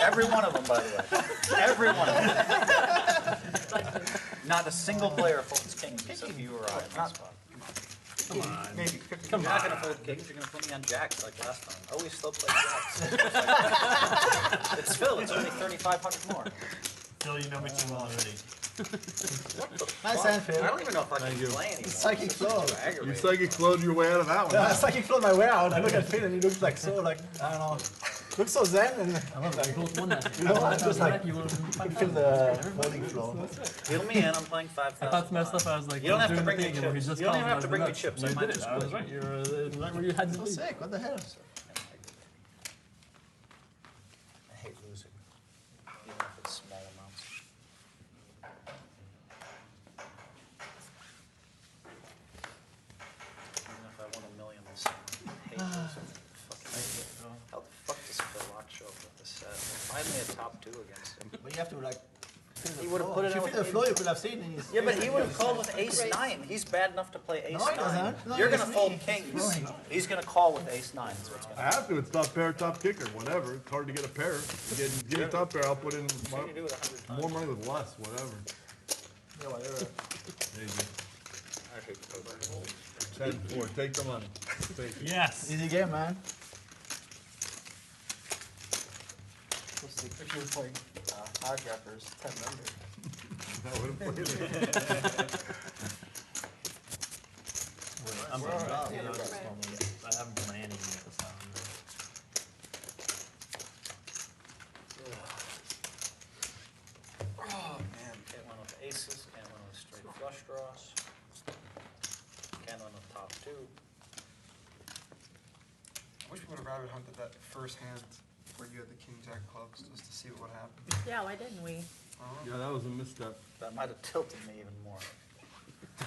[SPEAKER 15] Every one of them, by the way. Every one of them. Not a single player folds kings except you or I. Not
[SPEAKER 3] Come on.
[SPEAKER 15] maybe. You're not gonna fold kings. You're gonna put me on jacks like last time. Oh, we still play jacks. It's Phil. It's only 3,500 more.
[SPEAKER 10] Phil, you know me too well already.
[SPEAKER 9] Nice hand, Phil.
[SPEAKER 15] I don't even know if I can
[SPEAKER 2] Thank you.
[SPEAKER 15] play anymore.
[SPEAKER 9] Psychic flow.
[SPEAKER 15] It's too
[SPEAKER 2] You
[SPEAKER 15] aggravating.
[SPEAKER 2] psychic flowed your way out of that one.
[SPEAKER 9] Yeah, psychic flowed my way out. I look at Phil and he looks like so like I don't know. Looks so zen and
[SPEAKER 3] I love that. You both won that.
[SPEAKER 9] you know I'm just like
[SPEAKER 3] You won.
[SPEAKER 9] I feel the holding flow.
[SPEAKER 15] Fill me in. I'm playing
[SPEAKER 3] I
[SPEAKER 15] 5,000.
[SPEAKER 3] thought messed up. I was like,
[SPEAKER 15] You don't have to
[SPEAKER 3] doing
[SPEAKER 15] bring
[SPEAKER 3] the
[SPEAKER 15] me
[SPEAKER 3] thing, and he
[SPEAKER 15] chips.
[SPEAKER 3] just
[SPEAKER 15] You don't
[SPEAKER 3] called
[SPEAKER 15] even have to
[SPEAKER 3] me
[SPEAKER 15] bring me
[SPEAKER 3] nuts.
[SPEAKER 15] chips.
[SPEAKER 3] No,
[SPEAKER 15] I
[SPEAKER 3] you
[SPEAKER 15] might
[SPEAKER 3] did it.
[SPEAKER 15] just
[SPEAKER 3] I was
[SPEAKER 15] quiz
[SPEAKER 3] right. You're right where you had to
[SPEAKER 9] So
[SPEAKER 3] be.
[SPEAKER 9] sick. What the hell?
[SPEAKER 15] I hate losing, even if it's small amounts. Even if I won $1 million this summer, I hate losing. How the fuck does Phil Laak show up with this set? Finally a top two against him.
[SPEAKER 9] But you have to like
[SPEAKER 7] He would have put it
[SPEAKER 9] If
[SPEAKER 7] in
[SPEAKER 9] you
[SPEAKER 7] with
[SPEAKER 9] feel the flow, you could have seen it.
[SPEAKER 7] Yeah, but he would have called with ace nine. He's bad enough to play ace
[SPEAKER 9] No, he
[SPEAKER 7] nine.
[SPEAKER 9] doesn't. No,
[SPEAKER 7] You're
[SPEAKER 9] he's
[SPEAKER 7] gonna fold
[SPEAKER 9] me.
[SPEAKER 7] kings.
[SPEAKER 9] No,
[SPEAKER 7] He's gonna call with ace nine. Is what's
[SPEAKER 17] I
[SPEAKER 7] gonna
[SPEAKER 17] have to. It's top pair, top kicker, whatever. It's hard to get a pair. Give me top pair, I'll put in
[SPEAKER 7] happen. You do it 100 times.
[SPEAKER 17] more money with less, whatever.
[SPEAKER 9] Yeah, whatever.
[SPEAKER 17] There you go.
[SPEAKER 7] I hate poker.
[SPEAKER 2] 10-4, take the money. Take it.
[SPEAKER 3] Yes.
[SPEAKER 9] Easy game, man.
[SPEAKER 14] If you were playing hijackers, 10 under.
[SPEAKER 17] That would have played it.
[SPEAKER 3] I'm I haven't done my ending yet this time.
[SPEAKER 7] Oh man, can't win with aces. Can't win with straight flush draws. Can't win with top two.
[SPEAKER 5] I wish we would have rabbit hunted that first hand where you had the king jack clubs just to see what would happen.
[SPEAKER 4] Yeah, why didn't we?
[SPEAKER 17] Yeah, that was a misstep.
[SPEAKER 7] That might have tilted me even more.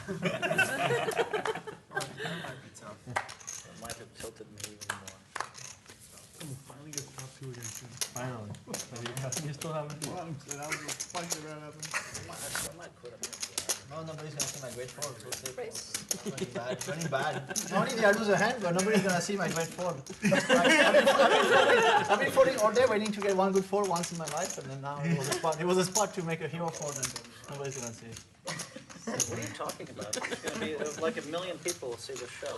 [SPEAKER 5] That might be tough.
[SPEAKER 7] That might have tilted me even more.
[SPEAKER 17] Finally gets top two again soon.
[SPEAKER 3] Finally. You still haven't beat.
[SPEAKER 17] Well, I was fighting around that thing.
[SPEAKER 7] I might quit him.
[SPEAKER 9] No, nobody's gonna see my great four. So safe.
[SPEAKER 4] Race.
[SPEAKER 9] Running bad. Running bad. Not only did I lose a hand, but nobody's gonna see my great four. I've been folding all day, waiting to get one good four once in my life, and then now it was a spot. It was a spot to make a hero four, and nobody's gonna see.
[SPEAKER 7] What are you talking about? It's going to be like 1 million people will see the show.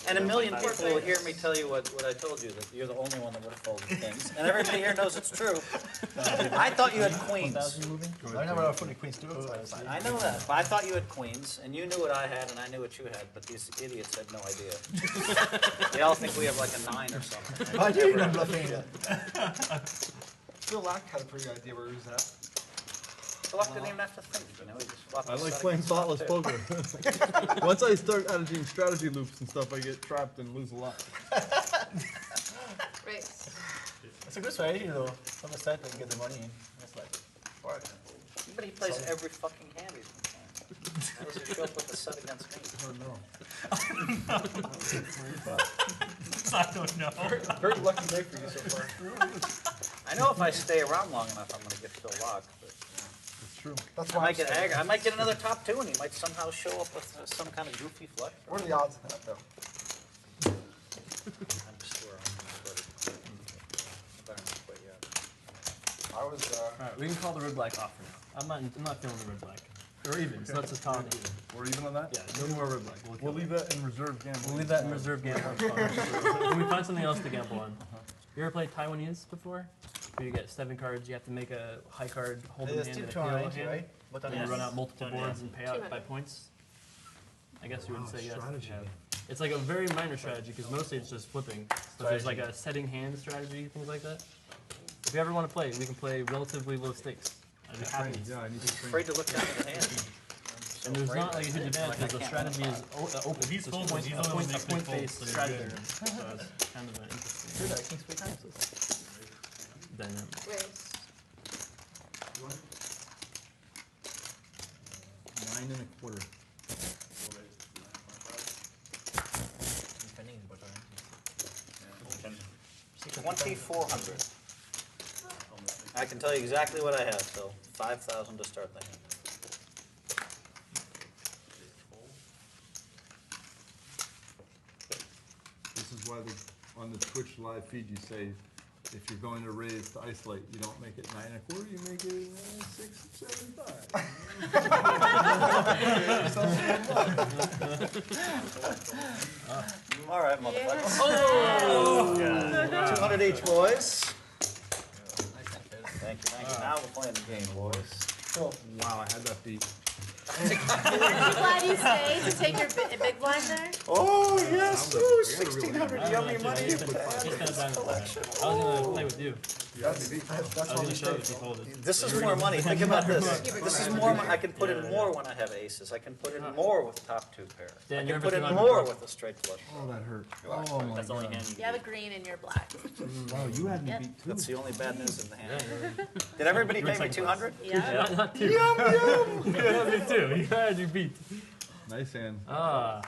[SPEAKER 7] And 1 million people will hear me tell you what I told you, that you're the only one that would have folded kings. And everybody here knows it's true. I thought you had queens.
[SPEAKER 9] I never have folded queens too.
[SPEAKER 7] I know that, but I thought you had queens, and you knew what I had, and I knew what you had, but these idiots had no idea. They all think we have like a 9 or something.
[SPEAKER 9] I do remember bluffing it.
[SPEAKER 5] Phil Laak had a pretty good idea where he was at.
[SPEAKER 7] Luck didn't even have to think, you know, he just flopped
[SPEAKER 17] I
[SPEAKER 7] his
[SPEAKER 17] like
[SPEAKER 7] set
[SPEAKER 17] playing
[SPEAKER 7] against
[SPEAKER 17] thoughtless
[SPEAKER 7] top two.
[SPEAKER 17] poker. Once I start adding strategy loops and stuff, I get trapped and lose a lot.
[SPEAKER 4] Race.
[SPEAKER 9] It's a good strategy though. From the set and get the money in. That's like, what?
[SPEAKER 7] But he plays every fucking hand he's been playing. How does he show up with the set against me?
[SPEAKER 3] I don't know.
[SPEAKER 5] Very lucky day for you so far.
[SPEAKER 7] I know if I stay around long enough, I'm gonna get Phil Laak, but
[SPEAKER 17] It's true.
[SPEAKER 5] That's
[SPEAKER 7] I
[SPEAKER 5] why
[SPEAKER 7] might get I might get another top two, and he might somehow show up with some kind of goofy flush.
[SPEAKER 5] What are the odds of that though?
[SPEAKER 7] I'm sure I'm better not quit yet.
[SPEAKER 5] I was
[SPEAKER 3] Alright, we can call the red black off for now. I'm not feeling the red black. Or even, so let's just call it even.
[SPEAKER 17] We're even on that?
[SPEAKER 3] Yeah, no more red black.
[SPEAKER 17] We'll leave that in reserve gambling.
[SPEAKER 3] We'll leave that in reserve gamble. Can we find something else to gamble on? You ever played Taiwanese before? Where you get 7 cards, you have to make a high card Holdem
[SPEAKER 9] There's
[SPEAKER 3] hand
[SPEAKER 9] still
[SPEAKER 3] and a
[SPEAKER 9] 290,
[SPEAKER 3] PO hand,
[SPEAKER 9] right? But
[SPEAKER 3] and you run out multiple boards and pay out by
[SPEAKER 4] 200.
[SPEAKER 3] points. I guess you would say yes.
[SPEAKER 17] strategy.
[SPEAKER 3] Yeah. It's like a very minor strategy because mostly it's just flipping. So there's like a setting hand strategy, things like that. If you ever want to play, we can play relatively low stakes. I'd be happy.
[SPEAKER 17] Yeah, I need to train.
[SPEAKER 7] Afraid to look down at the hand.
[SPEAKER 3] And there's not like a huge advantage because the strategy is open.
[SPEAKER 10] If he's
[SPEAKER 3] It's
[SPEAKER 10] folding, he's
[SPEAKER 3] a
[SPEAKER 10] the one who makes me fold,
[SPEAKER 3] point-based
[SPEAKER 10] so you're
[SPEAKER 3] strategy.
[SPEAKER 10] good.
[SPEAKER 3] So it's kind of an interesting
[SPEAKER 9] Dude, I think 3 times.
[SPEAKER 3] dynamic.
[SPEAKER 4] Race.
[SPEAKER 17] 9 1/4.
[SPEAKER 9] Depending on what I
[SPEAKER 7] 2,400. I can tell you exactly what I have, so 5,000 to start the hand.
[SPEAKER 17] This is why on the Twitch live feed you say, if you're going to raise to isolate, you don't make it 9 1/4, you make it 6.75.
[SPEAKER 7] All right, motherfucker.
[SPEAKER 4] Oh!
[SPEAKER 7] 200 each, boys. Thank you. Now we're playing the game, boys.
[SPEAKER 17] Wow, I had that beat.
[SPEAKER 4] I'm glad you stayed to take your big blind there.
[SPEAKER 7] Oh, yes. Ooh, 1,600 yummy money.
[SPEAKER 3] He's kind of down with that. I was going to play with you. I was going to show you if you folded.
[SPEAKER 7] This is more money. Think about this. This is more money. I can put in more when I have aces. I can put in more with top 2 pair.
[SPEAKER 3] Dan,
[SPEAKER 7] I
[SPEAKER 3] you're
[SPEAKER 7] can put in
[SPEAKER 3] 200
[SPEAKER 7] more
[SPEAKER 3] bucks.
[SPEAKER 7] with a straight flush.
[SPEAKER 17] Oh, that hurt. Oh my
[SPEAKER 11] That's the only
[SPEAKER 17] god.
[SPEAKER 11] hand you
[SPEAKER 4] You have a green and you're black.
[SPEAKER 17] Wow, you had me
[SPEAKER 4] Yep.
[SPEAKER 17] beat too.
[SPEAKER 7] That's the only bad news in the hand. Did everybody pay me 200?
[SPEAKER 4] Yeah.
[SPEAKER 3] Not two. Yeah, me too. You had you beat.
[SPEAKER 17] Nice hand.
[SPEAKER 3] Ah.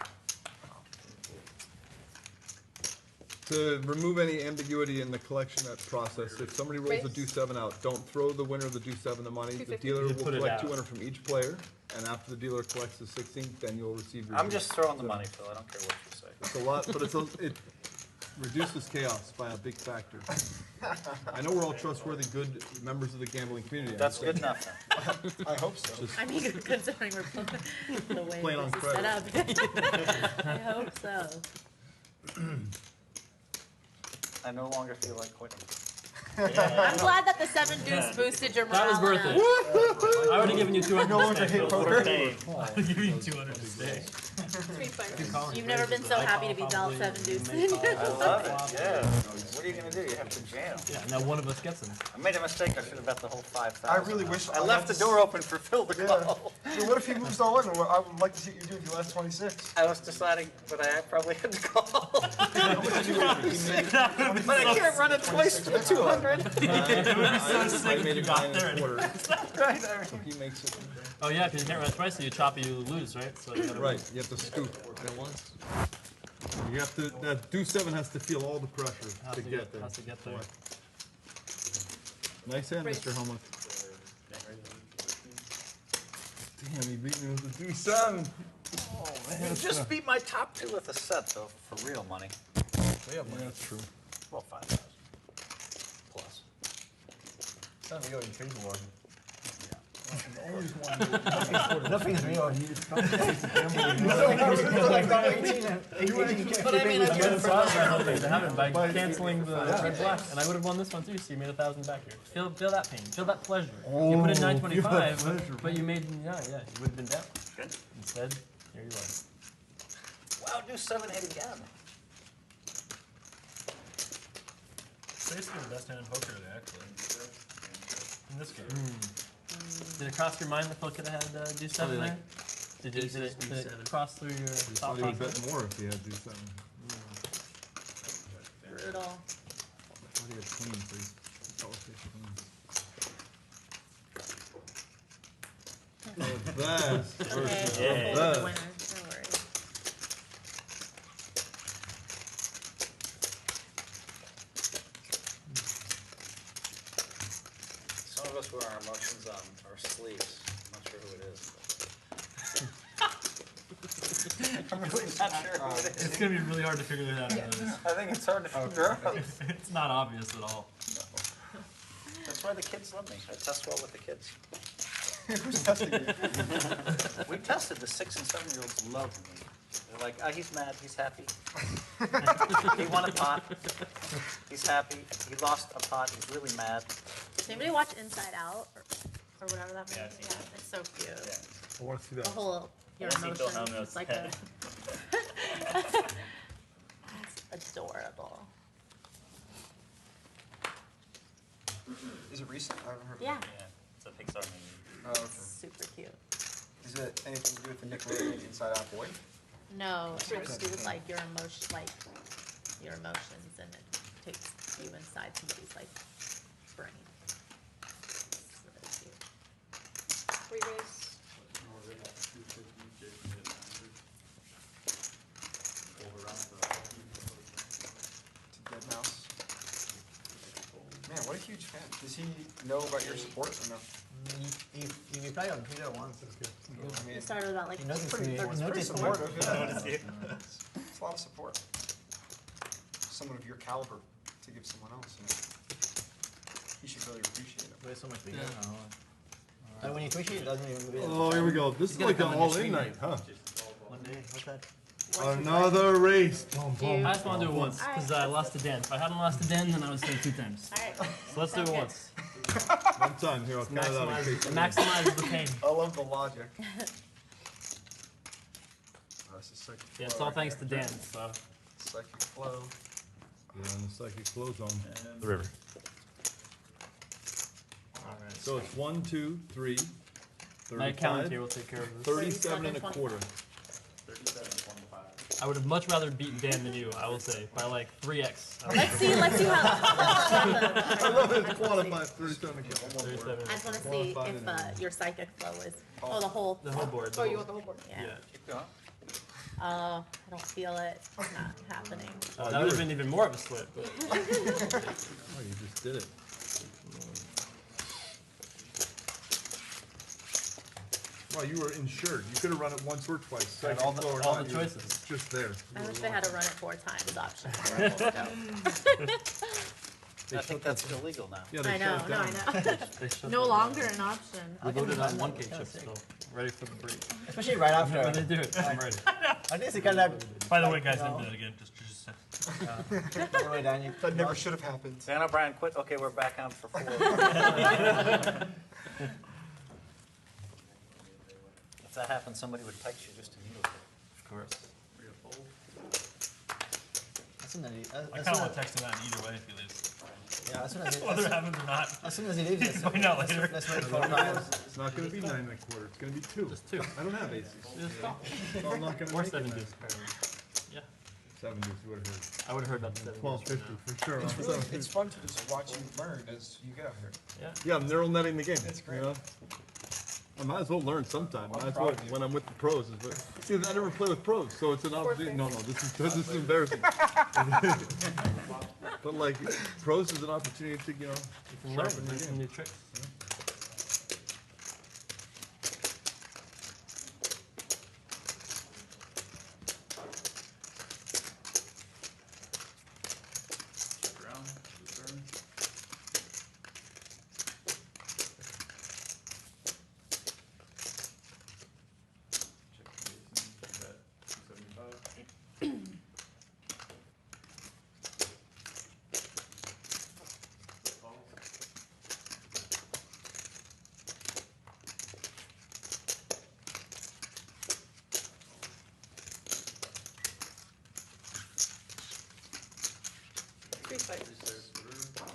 [SPEAKER 2] To remove any ambiguity in the collection process, if somebody rolls a deuce-7 out, don't throw the winner of the deuce-7 the money. The dealer will
[SPEAKER 3] put it
[SPEAKER 2] collect
[SPEAKER 3] out.
[SPEAKER 2] 200 from each player, and after the dealer collects the 16th, then you'll receive your.
[SPEAKER 15] I'm just throwing the money, Phil. I don't care what you say.
[SPEAKER 2] It's a lot, but it reduces chaos by a big factor. I know we're all trustworthy, good members of the gambling community.
[SPEAKER 15] That's good enough.
[SPEAKER 5] I hope so.
[SPEAKER 4] I mean, considering we're the way
[SPEAKER 2] Playing on
[SPEAKER 4] this is set up. I hope so.
[SPEAKER 15] I no longer feel like quitting.
[SPEAKER 4] I'm glad that the 7 deuce boosted your morale.
[SPEAKER 3] That was worth
[SPEAKER 4] enough.
[SPEAKER 3] it. I would have given you 200
[SPEAKER 5] No
[SPEAKER 3] to
[SPEAKER 5] longer
[SPEAKER 3] stay.
[SPEAKER 5] hate
[SPEAKER 3] Phil.
[SPEAKER 5] poker.
[SPEAKER 3] I would have given you 200 to stay.
[SPEAKER 4] You've never been so happy to be dealt 7 deuces.
[SPEAKER 15] I love it, yeah. What are you gonna do? You have to jam.
[SPEAKER 3] Yeah, now one of us gets them.
[SPEAKER 15] I made a mistake. I should have bet the whole 5,000.
[SPEAKER 5] I really wish
[SPEAKER 15] I left the door open for Phil to call.
[SPEAKER 5] Dude, what if he moves all in? I would like to see what you do with your last 26.
[SPEAKER 15] I was deciding, but I probably had to call. But I can't run it twice to the 200.
[SPEAKER 3] It would be so sick if you got there.
[SPEAKER 15] Right,
[SPEAKER 2] So he makes it.
[SPEAKER 3] Oh yeah, because you can't run it twice, so you chop, you lose, right? So you gotta
[SPEAKER 2] Right, you have to scoop.
[SPEAKER 3] at once.
[SPEAKER 2] You have to, that deuce-7 has to feel all the pressure to get there.
[SPEAKER 3] Has to get there.
[SPEAKER 2] Nice hand, Mr. Hellmuth. Damn, he beat me with the deuce-7. Oh, man.
[SPEAKER 15] You just beat my top 2 with a set, though, for real money.
[SPEAKER 2] Yeah, that's true.
[SPEAKER 15] Well, 5,000 plus.
[SPEAKER 9] Time to go in crazy water.
[SPEAKER 16] Nothing is real. You just
[SPEAKER 3] But I mean, I
[SPEAKER 16] I
[SPEAKER 3] could have something to happen by canceling the red black, and I would have won this one too. So you made 1,000 back here. Feel that pain. Feel that pleasure. You put in 925, but you made you would have been down.
[SPEAKER 15] Good.
[SPEAKER 3] Instead, here you are.
[SPEAKER 15] Wow, do 7-8 again.
[SPEAKER 10] Basically the best hand in poker today, actually. In this game.
[SPEAKER 3] Did it cross your mind that Phil could have had deuce-7 there? Did it cross through your
[SPEAKER 2] I
[SPEAKER 3] thought
[SPEAKER 2] thought he would
[SPEAKER 3] process?
[SPEAKER 2] bet more if he had deuce-7.
[SPEAKER 4] Brutal.
[SPEAKER 2] I thought he had queens, so he's always takes queens. Oh, best versus
[SPEAKER 4] Okay,
[SPEAKER 2] the
[SPEAKER 4] the
[SPEAKER 2] best.
[SPEAKER 4] winner. No worries.
[SPEAKER 15] Some of us wear our emotions on our sleeves. I'm not sure who it is. I'm really not sure who it is.
[SPEAKER 3] It's gonna be really hard to figure that out.
[SPEAKER 15] I think it's hard to figure out.
[SPEAKER 3] It's not obvious at all.
[SPEAKER 15] That's why the kids love me. I test well with the kids.
[SPEAKER 5] Who's testing you?
[SPEAKER 15] We tested. The 6 and 7-year-olds love me. They're like, oh, he's mad. He's happy. He won a pot. He's happy. He lost a pot. He's really mad.
[SPEAKER 4] Does anybody watch Inside Out or whatever that movie?
[SPEAKER 11] Yeah,
[SPEAKER 4] Yeah, it's so cute.
[SPEAKER 2] I want to see that.
[SPEAKER 4] The whole your
[SPEAKER 11] I see Phil
[SPEAKER 4] emotions.
[SPEAKER 11] Hellmuth's
[SPEAKER 4] It's like
[SPEAKER 11] head.
[SPEAKER 4] It's adorable.
[SPEAKER 5] Is it recent? I haven't heard of
[SPEAKER 4] Yeah,
[SPEAKER 5] it.
[SPEAKER 11] Yeah, it's a Pixar movie.
[SPEAKER 5] Oh, okay.
[SPEAKER 4] super cute.
[SPEAKER 5] Is it anything to do with the Nickelodeon Inside Out boy?
[SPEAKER 4] No, it has to do with like your emotions, and it takes you inside somebody's like brain. It's really cute.
[SPEAKER 13] Were you guys?
[SPEAKER 5] It's a dead mouse. Man, what a huge fan. Does he know about your support or no?
[SPEAKER 9] You replied on Twitter once. That's good.
[SPEAKER 5] I mean,
[SPEAKER 4] It started about like
[SPEAKER 9] He noticed
[SPEAKER 4] pretty
[SPEAKER 9] me.
[SPEAKER 4] third
[SPEAKER 5] it's pretty
[SPEAKER 9] Noticed me.
[SPEAKER 5] supportive, yeah.
[SPEAKER 11] Noticed you.
[SPEAKER 5] It's a lot of support. Someone of your caliber to give someone else, you know. He should really appreciate it.
[SPEAKER 9] There's so much bigger. And when you push it, it doesn't even reveal.
[SPEAKER 2] Oh, here we go. This is
[SPEAKER 9] gonna
[SPEAKER 2] like an
[SPEAKER 9] come on your
[SPEAKER 2] all-in
[SPEAKER 9] screen.
[SPEAKER 2] night, huh?
[SPEAKER 9] One day, what's that?
[SPEAKER 2] Another race. Boom,
[SPEAKER 4] Do you-
[SPEAKER 3] I just want to do it once because I lost to Dan. If I hadn't lost to Dan, then I would say 2 times.
[SPEAKER 4] Alright.
[SPEAKER 3] So let's do it
[SPEAKER 4] Okay.
[SPEAKER 3] once.
[SPEAKER 2] One time here, I'll count it out in case.
[SPEAKER 3] It maximizes the pain.
[SPEAKER 5] I love the logic. That's a psychic
[SPEAKER 3] Yeah, it's
[SPEAKER 5] flow
[SPEAKER 3] all
[SPEAKER 5] right
[SPEAKER 3] thanks to
[SPEAKER 5] there.
[SPEAKER 3] Dan. So
[SPEAKER 5] Psychic flow.
[SPEAKER 2] Yeah, and the psychic flow zone.
[SPEAKER 3] the river.
[SPEAKER 2] So it's 1, 2, 3,
[SPEAKER 3] My account
[SPEAKER 2] 35,
[SPEAKER 3] here will take care of this.
[SPEAKER 2] 37 and a quarter.
[SPEAKER 1] 37.25.
[SPEAKER 3] I would have much rather beaten Dan than you. I will say by like 3x.
[SPEAKER 4] Let's see how.
[SPEAKER 2] I love it. Quantify 37 and a quarter.
[SPEAKER 3] 37.
[SPEAKER 4] I just want to see if your psychic flow is. Oh, the whole.
[SPEAKER 3] The whole board.
[SPEAKER 13] Oh, you want the whole board?
[SPEAKER 4] Yeah.
[SPEAKER 3] Yeah.
[SPEAKER 15] Keep going.
[SPEAKER 4] I don't feel it. It's not happening.
[SPEAKER 3] That would have been even more of a slip. But
[SPEAKER 2] Oh, you just did it. Well, you were insured. You could have run it once or twice. Second
[SPEAKER 3] all
[SPEAKER 2] floor,
[SPEAKER 3] the
[SPEAKER 2] not you.
[SPEAKER 3] choices.
[SPEAKER 2] Just there.
[SPEAKER 4] I wish they had to run it 4 times option.
[SPEAKER 15] I think that's illegal now.
[SPEAKER 2] Yeah, they
[SPEAKER 4] I know,
[SPEAKER 2] shut it
[SPEAKER 4] no, I
[SPEAKER 2] down.
[SPEAKER 4] know. No longer an option.
[SPEAKER 3] We voted on 1K chips still. Ready for the break.
[SPEAKER 9] Especially right after.
[SPEAKER 3] When they do it, I'm ready.
[SPEAKER 9] I think it's kind of.
[SPEAKER 10] By the way, guys, don't do that again. Just
[SPEAKER 9] By the way, Daniel.
[SPEAKER 5] That never should have happened.
[SPEAKER 15] Dan O'Brien quit. Okay, we're back on for 4. If that happened, somebody would text you just to meet with you.
[SPEAKER 3] Of course.
[SPEAKER 9] As soon as he,
[SPEAKER 10] I kind of want to text him that either way if he leaves.
[SPEAKER 9] yeah, as soon as he,
[SPEAKER 10] Whether it happens or not.
[SPEAKER 9] as soon as he leaves, let's
[SPEAKER 10] Find out later.
[SPEAKER 9] let's wait for him.
[SPEAKER 2] It's not going to be 9 1/4. It's going to be 2.
[SPEAKER 3] Just 2.
[SPEAKER 2] I don't have aces.
[SPEAKER 3] Just stop.
[SPEAKER 2] So I'm not going to
[SPEAKER 3] Or
[SPEAKER 2] make
[SPEAKER 3] 7
[SPEAKER 2] it.
[SPEAKER 3] deuce, apparently. Yeah.
[SPEAKER 2] 7 deuce would have heard.
[SPEAKER 3] I would have heard about the 7
[SPEAKER 2] 1250 for sure.
[SPEAKER 5] It's
[SPEAKER 2] on
[SPEAKER 5] really,
[SPEAKER 2] 750.
[SPEAKER 5] it's fun to just watch you learn as you get out here.
[SPEAKER 2] Yeah, I'm neural netting the game.
[SPEAKER 5] It's great.
[SPEAKER 2] You know? I might as well learn sometime. Might as well when I'm with the pros. But see, I never play with pros, so it's an opportunity. No, this is embarrassing. But like, pros is an opportunity to
[SPEAKER 3] You can learn
[SPEAKER 2] sharpen the
[SPEAKER 3] some
[SPEAKER 2] game.
[SPEAKER 3] new tricks.
[SPEAKER 1] Ground, turn. Check the ace at 275.